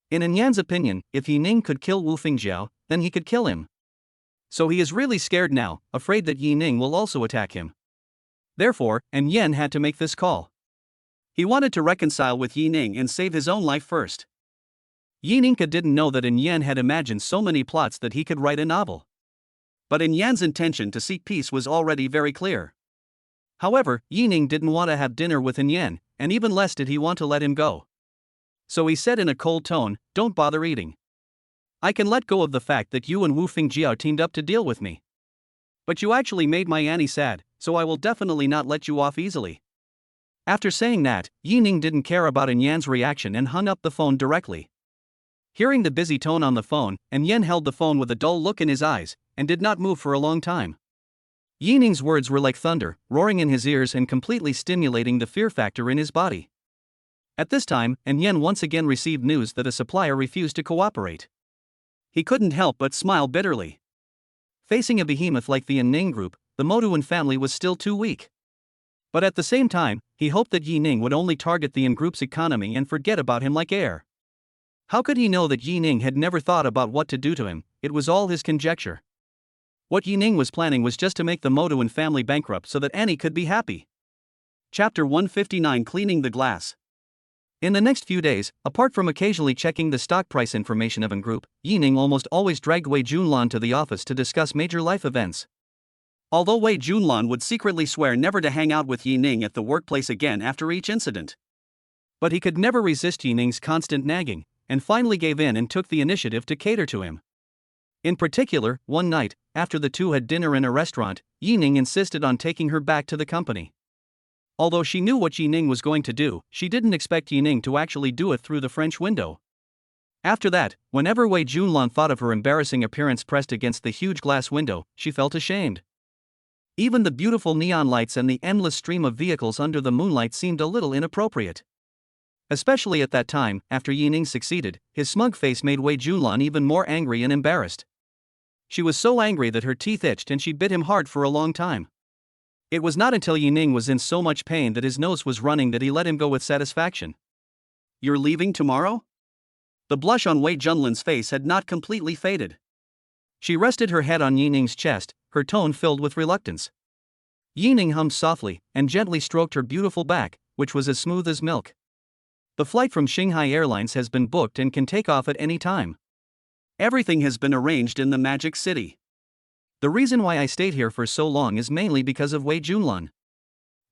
In Yan's opinion, if Yining could kill Wu Fingjiao, then he could kill him. So he is really scared now, afraid that Yining will also attack him. Therefore, Yen had to make this call. He wanted to reconcile with Yining and save his own life first. Yining didn't know that Yen had imagined so many plots that he could write a novel. But Yan's intention to seek peace was already very clear. However, Yining didn't want to have dinner with Yen, and even less did he want to let him go. So he said in a cold tone, "Don't bother eating. I can let go of the fact that you and Wu Fingjiao teamed up to deal with me. But you actually made my Annie sad, so I will definitely not let you off easily." After saying that, Yining didn't care about Yan's reaction and hung up the phone directly. Hearing the busy tone on the phone, Yen held the phone with a dull look in his eyes, and did not move for a long time. Yining's words were like thunder, roaring in his ears and completely stimulating the fear factor in his body. At this time, Yen once again received news that a supplier refused to cooperate. He couldn't help but smile bitterly. Facing a behemoth like the Ning group, the Moduan family was still too weak. But at the same time, he hoped that Yining would only target the Yin group's economy and forget about him like air. How could he know that Yining had never thought about what to do to him? It was all his conjecture. What Yining was planning was just to make the Moduan family bankrupt so that Annie could be happy. Chapter 159 Cleaning the Glass. In the next few days, apart from occasionally checking the stock price information of Yin group, Yining almost always dragged Wei Junlan to the office to discuss major life events. Although Wei Junlan would secretly swear never to hang out with Yining at the workplace again after each incident. But he could never resist Yining's constant nagging, and finally gave in and took the initiative to cater to him. In particular, one night, after the two had dinner in a restaurant, Yining insisted on taking her back to the company. Although she knew what Yining was going to do, she didn't expect Yining to actually do it through the French window. After that, whenever Wei Junlan thought of her embarrassing appearance pressed against the huge glass window, she felt ashamed. Even the beautiful neon lights and the endless stream of vehicles under the moonlight seemed a little inappropriate. Especially at that time, after Yining succeeded, his smug face made Wei Junlan even more angry and embarrassed. She was so angry that her teeth itched and she bit him hard for a long time. It was not until Yining was in so much pain that his nose was running that he let him go with satisfaction. You're leaving tomorrow? The blush on Wei Junlan's face had not completely faded. She rested her head on Yining's chest, her tone filled with reluctance. Yining hummed softly and gently stroked her beautiful back, which was as smooth as milk. The flight from Shanghai Airlines has been booked and can take off at any time. Everything has been arranged in the Magic City. The reason why I stayed here for so long is mainly because of Wei Junlan.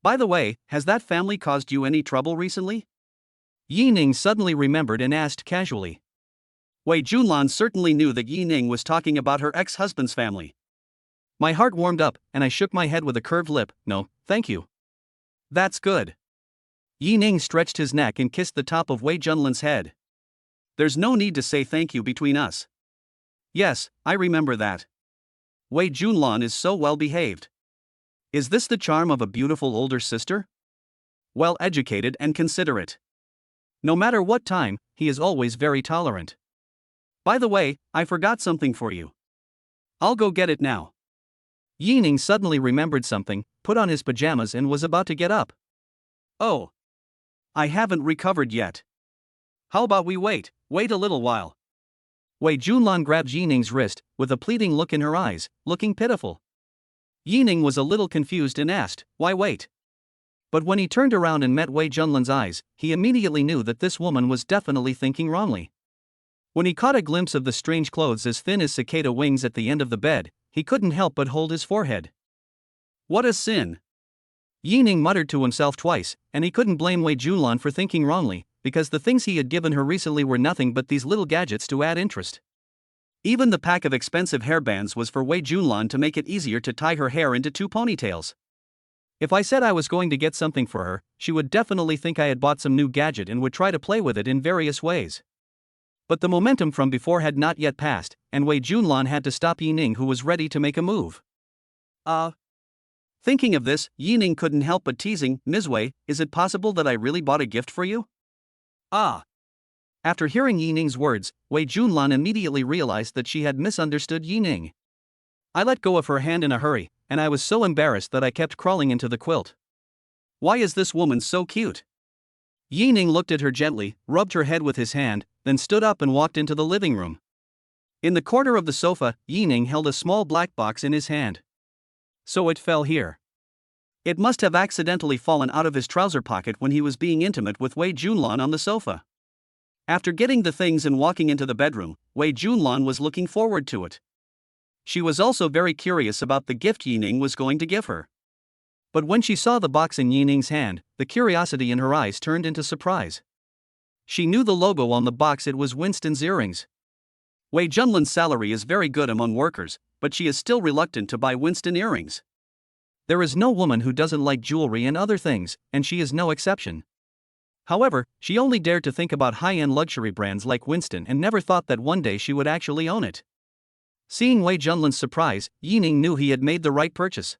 By the way, has that family caused you any trouble recently? Yining suddenly remembered and asked casually. Wei Junlan certainly knew that Yining was talking about her ex-husband's family. My heart warmed up, and I shook my head with a curved lip. No, thank you. That's good. Yining stretched his neck and kissed the top of Wei Junlan's head. There's no need to say thank you between us. Yes, I remember that. Wei Junlan is so well behaved. Is this the charm of a beautiful older sister? Well educated and considerate. No matter what time, he is always very tolerant. By the way, I forgot something for you. I'll go get it now. Yining suddenly remembered something, put on his pajamas and was about to get up. Oh. I haven't recovered yet. How about we wait a little while? Wei Junlan grabbed Yining's wrist, with a pleading look in her eyes, looking pitiful. Yining was a little confused and asked, why wait? But when he turned around and met Wei Junlan's eyes, he immediately knew that this woman was definitely thinking wrongly. When he caught a glimpse of the strange clothes as thin as cicada wings at the end of the bed, he couldn't help but hold his forehead. What a sin! Yining muttered to himself twice, and he couldn't blame Wei Junlan for thinking wrongly, because the things he had given her recently were nothing but these little gadgets to add interest. Even the pack of expensive hairbands was for Wei Junlan to make it easier to tie her hair into 2 ponytails. If I said I was going to get something for her, she would definitely think I had bought some new gadget and would try to play with it in various ways. But the momentum from before had not yet passed, and Wei Junlan had to stop Yining, who was ready to make a move. Thinking of this, Yining couldn't help but teasing, Ms. Wei, is it possible that I really bought a gift for you? After hearing Yining's words, Wei Junlan immediately realized that she had misunderstood Yining. I let go of her hand in a hurry, and I was so embarrassed that I kept crawling into the quilt. Why is this woman so cute? Yining looked at her gently, rubbed her head with his hand, then stood up and walked into the living room. In the corner of the sofa, Yining held a small black box in his hand. So it fell here. It must have accidentally fallen out of his trouser pocket when he was being intimate with Wei Junlan on the sofa. After getting the things and walking into the bedroom, Wei Junlan was looking forward to it. She was also very curious about the gift Yining was going to give her. But when she saw the box in Yining's hand, the curiosity in her eyes turned into surprise. She knew the logo on the box. It was Winston's earrings. Wei Junlan's salary is very good among workers, but she is still reluctant to buy Winston earrings. There is no woman who doesn't like jewelry and other things, and she is no exception. However, she only dared to think about high-end luxury brands like Winston and never thought that one day she would actually own it. Seeing Wei Junlan's surprise, Yining knew he had made the right purchase.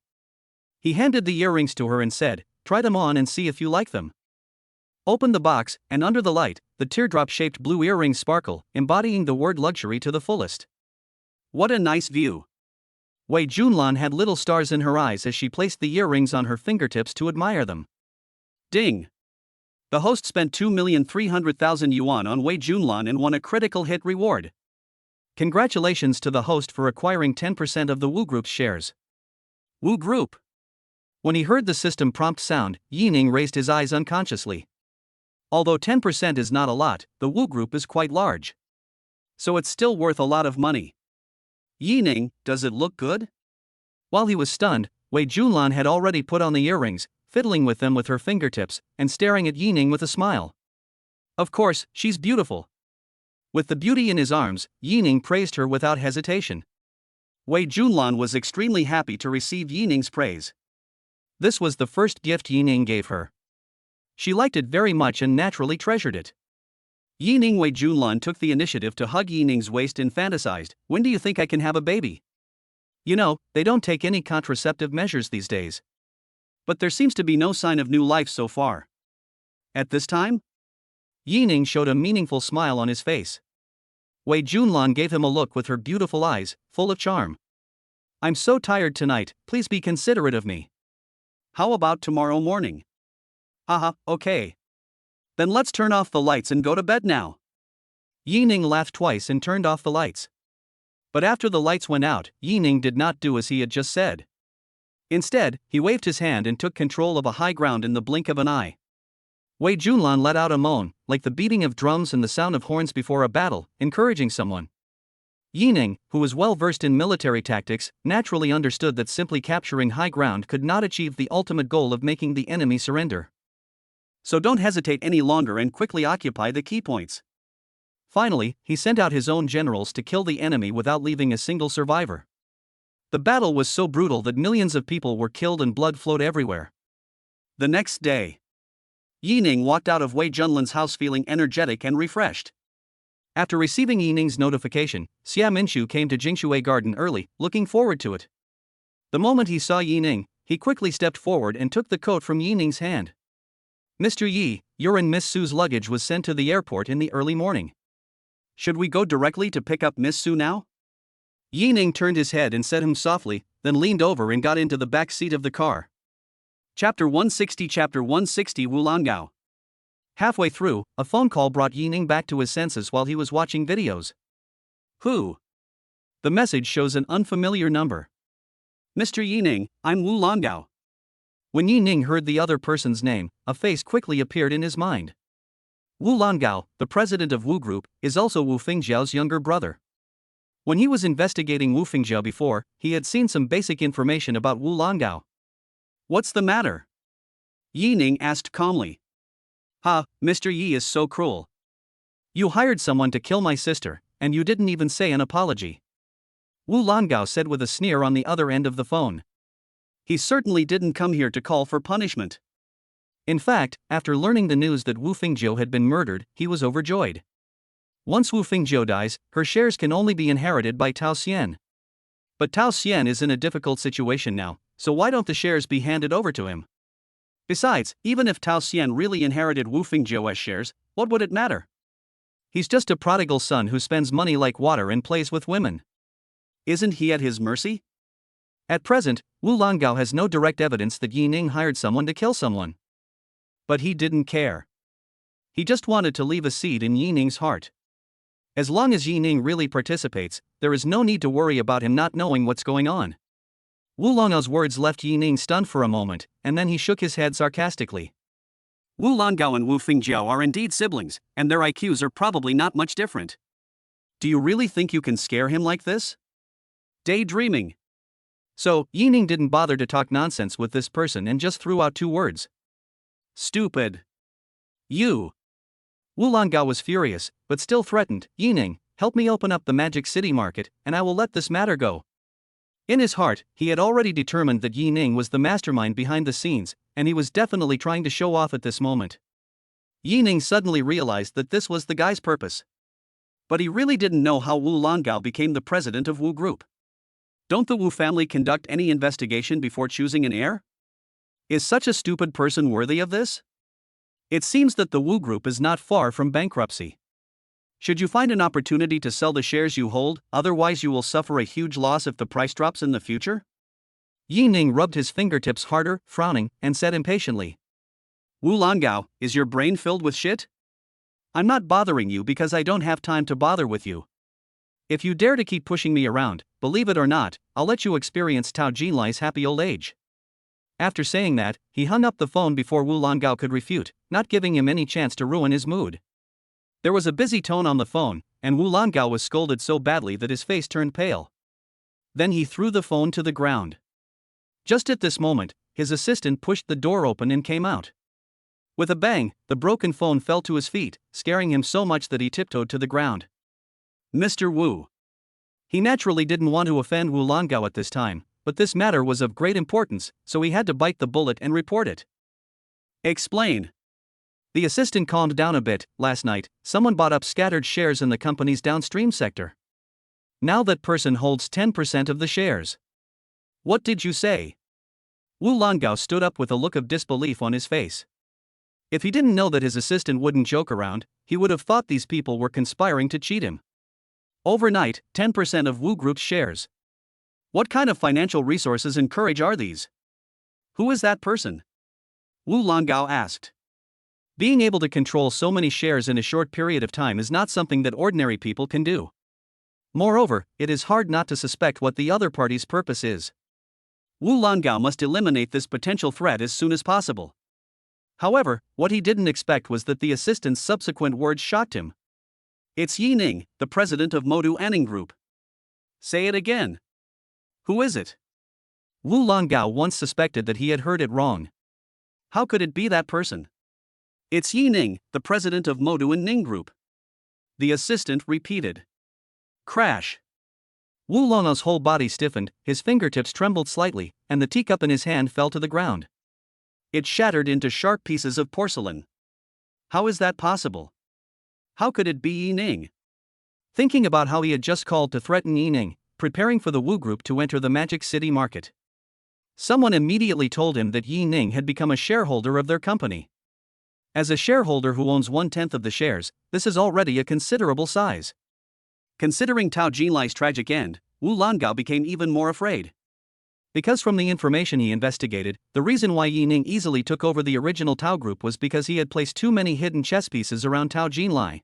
He handed the earrings to her and said, try them on and see if you like them. Open the box, and under the light, the teardrop-shaped blue earrings sparkle, embodying the word luxury to the fullest. What a nice view! Wei Junlan had little stars in her eyes as she placed the earrings on her fingertips to admire them. Ding! The host spent 2,300,000 yuan on Wei Junlan and won a critical hit reward. Congratulations to the host for acquiring 10% of the Wu Group's shares. Wu Group. When he heard the system prompt sound, Yining raised his eyes unconsciously. Although 10% is not a lot, the Wu Group is quite large. So it's still worth a lot of money. Yining, does it look good? While he was stunned, Wei Junlan had already put on the earrings, fiddling with them with her fingertips, and staring at Yining with a smile. Of course, she's beautiful. With the beauty in his arms, Yining praised her without hesitation. Wei Junlan was extremely happy to receive Yining's praise. This was the first gift Yining gave her. She liked it very much and naturally treasured it. Yining Wei Junlan took the initiative to hug Yining's waist and fantasized, when do you think I can have a baby? You know, they don't take any contraceptive measures these days. But there seems to be no sign of new life so far. At this time? Yining showed a meaningful smile on his face. Wei Junlan gave him a look with her beautiful eyes, full of charm. I'm so tired tonight, please be considerate of me. How about tomorrow morning? Haha, okay. Then let's turn off the lights and go to bed now. Yining laughed twice and turned off the lights. But after the lights went out, Yining did not do as he had just said. Instead, he waved his hand and took control of a high ground in the blink of an eye. Wei Junlan let out a moan, like the beating of drums and the sound of horns before a battle, encouraging someone. Yining, who was well versed in military tactics, naturally understood that simply capturing high ground could not achieve the ultimate goal of making the enemy surrender. So don't hesitate any longer and quickly occupy the key points. Finally, he sent out his own generals to kill the enemy without leaving a single survivor. The battle was so brutal that millions of people were killed and blood flowed everywhere. The next day, Yining walked out of Wei Junlan's house feeling energetic and refreshed. After receiving Yining's notification, Xia Minshu came to Jingshui Garden early, looking forward to it. The moment he saw Yining, he quickly stepped forward and took the coat from Yining's hand. Mr. Yi, your and Miss Su's luggage was sent to the airport in the early morning. Should we go directly to pick up Miss Su now? Yining turned his head and said him softly, then leaned over and got into the back seat of the car. Chapter 160 Wulangao. Halfway through, a phone call brought Yining back to his senses while he was watching videos. Who? The message shows an unfamiliar number. Mr. Yining, I'm Wulangao. When Yining heard the other person's name, a face quickly appeared in his mind. Wu Langao, the president of Wu Group, is also Wu Fengjiao's younger brother. When he was investigating Wu Fengjiao before, he had seen some basic information about Wu Langao. What's the matter? Yining asked calmly. Mr. Yi is so cruel. You hired someone to kill my sister, and you didn't even say an apology. Wu Langao said with a sneer on the other end of the phone. He certainly didn't come here to call for punishment. In fact, after learning the news that Wu Fengjiao had been murdered, he was overjoyed. Once Wu Fengjiao dies, her shares can only be inherited by Tao Xian. But Tao Xian is in a difficult situation now, so why don't the shares be handed over to him? Besides, even if Tao Xian really inherited Wu Fengjiao's shares, what would it matter? He's just a prodigal son who spends money like water and plays with women. Isn't he at his mercy? At present, Wu Langao has no direct evidence that Yining hired someone to kill someone. But he didn't care. He just wanted to leave a seed in Yining's heart. As long as Yining really participates, there is no need to worry about him not knowing what's going on. Wu Langao's words left Yining stunned for a moment, and then he shook his head sarcastically. Wu Langao and Wu Fengjiao are indeed siblings, and their IQs are probably not much different. Do you really think you can scare him like this? Daydreaming. So, Yining didn't bother to talk nonsense with this person and just threw out 2 words. Stupid. You. Wu Langao was furious, but still threatened. Yining, help me open up the Magic City market, and I will let this matter go. In his heart, he had already determined that Yining was the mastermind behind the scenes, and he was definitely trying to show off at this moment. Yining suddenly realized that this was the guy's purpose. But he really didn't know how Wu Langao became the president of Wu Group. Don't the Wu family conduct any investigation before choosing an heir? Is such a stupid person worthy of this? It seems that the Wu Group is not far from bankruptcy. Should you find an opportunity to sell the shares you hold, otherwise you will suffer a huge loss if the price drops in the future? Yining rubbed his fingertips harder, frowning, and said impatiently. Wu Langao, is your brain filled with shit? I'm not bothering you because I don't have time to bother with you. If you dare to keep pushing me around, believe it or not, I'll let you experience Tao Jinlai's happy old age. After saying that, he hung up the phone before Wu Langao could refute, not giving him any chance to ruin his mood. There was a busy tone on the phone, and Wu Langao was scolded so badly that his face turned pale. Then he threw the phone to the ground. Just at this moment, his assistant pushed the door open and came out. With a bang, the broken phone fell to his feet, scaring him so much that he tiptoed to the ground. Mr. Wu. He naturally didn't want to offend Wu Langao at this time, but this matter was of great importance, so he had to bite the bullet and report it. Explain. The assistant calmed down a bit. Last night, someone bought up scattered shares in the company's downstream sector. Now that person holds 10% of the shares. What did you say? Wu Longao stood up with a look of disbelief on his face. If he didn't know that his assistant wouldn't joke around, he would have thought these people were conspiring to cheat him. Overnight, 10% of Wu Group's shares. What kind of financial resources and courage are these? Who is that person? Wu Longao asked. Being able to control so many shares in a short period of time is not something that ordinary people can do. Moreover, it is hard not to suspect what the other party's purpose is. Wu Longao must eliminate this potential threat as soon as possible. However, what he didn't expect was that the assistant's subsequent words shocked him. It's Yi Ning, the president of Modu Anning Group. Say it again. Who is it? Wu Longao once suspected that he had heard it wrong. How could it be that person? It's Yi Ning, the president of Modu Anning Group. The assistant repeated. Crash. Wu Longao's whole body stiffened, his fingertips trembled slightly, and the teacup in his hand fell to the ground. It shattered into sharp pieces of porcelain. How is that possible? How could it be Yi Ning? Thinking about how he had just called to threaten Yi Ning, preparing for the Wu Group to enter the Magic City market. Someone immediately told him that Yi Ning had become a shareholder of their company. As a shareholder who owns 1/10 of the shares, this is already a considerable size. Considering Tao Jinlai's tragic end, Wu Longao became even more afraid. Because from the information he investigated, the reason why Yi Ning easily took over the original Tao group was because he had placed too many hidden chess pieces around Tao Jinlai.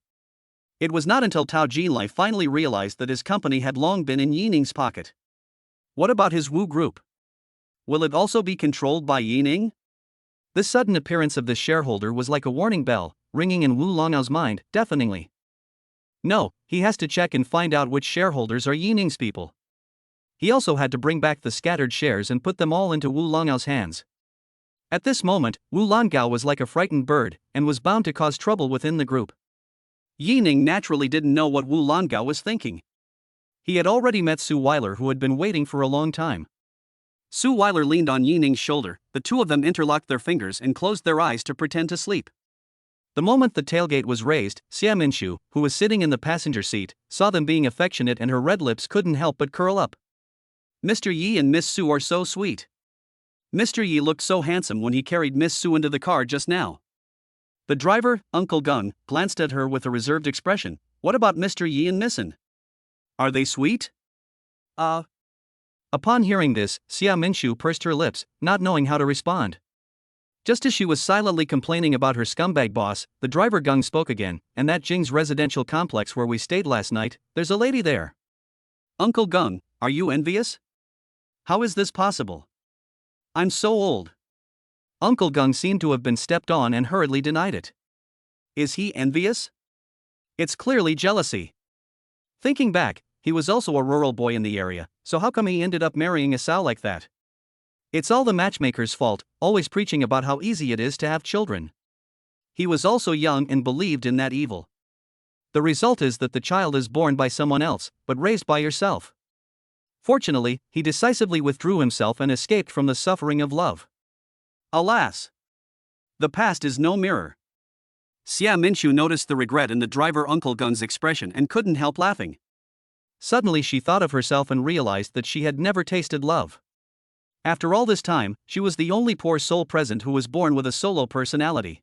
It was not until Tao Jinlai finally realized that his company had long been in Yi Ning's pocket. What about his Wu Group? Will it also be controlled by Yi Ning? This sudden appearance of this shareholder was like a warning bell, ringing in Wu Longao's mind, deafeningly. No, he has to check and find out which shareholders are Yi Ning's people. He also had to bring back the scattered shares and put them all into Wu Longao's hands. At this moment, Wu Longao was like a frightened bird, and was bound to cause trouble within the group. Yi Ning naturally didn't know what Wu Longao was thinking. He had already met Suile, who had been waiting for a long time. Suile leaned on Yi Ning's shoulder, the two of them interlocked their fingers and closed their eyes to pretend to sleep. The moment the tailgate was raised, Xia Minshu, who was sitting in the passenger seat, saw them being affectionate and her red lips couldn't help but curl up. Mr. Yi and Miss Su are so sweet. Mr. Yi looked so handsome when he carried Miss Su into the car just now. The driver, Uncle Gung, glanced at her with a reserved expression. What about Mr. Yi and Missin? Are they sweet? Upon hearing this, Xia Minshu pursed her lips, not knowing how to respond. Just as she was silently complaining about her scumbag boss, the driver Gung spoke again. And that Jing's residential complex where we stayed last night, there's a lady there. Uncle Gung, are you envious? How is this possible? I'm so old. Uncle Gung seemed to have been stepped on and hurriedly denied it. Is he envious? It's clearly jealousy. Thinking back, he was also a rural boy in the area, so how come he ended up marrying a sow like that? It's all the matchmaker's fault, always preaching about how easy it is to have children. He was also young and believed in that evil. The result is that the child is born by someone else, but raised by yourself. Fortunately, he decisively withdrew himself and escaped from the suffering of love. Alas! The past is no mirror. Xia Minshu noticed the regret in the driver Uncle Gung's expression and couldn't help laughing. Suddenly she thought of herself and realized that she had never tasted love. After all this time, she was the only poor soul present who was born with a solo personality.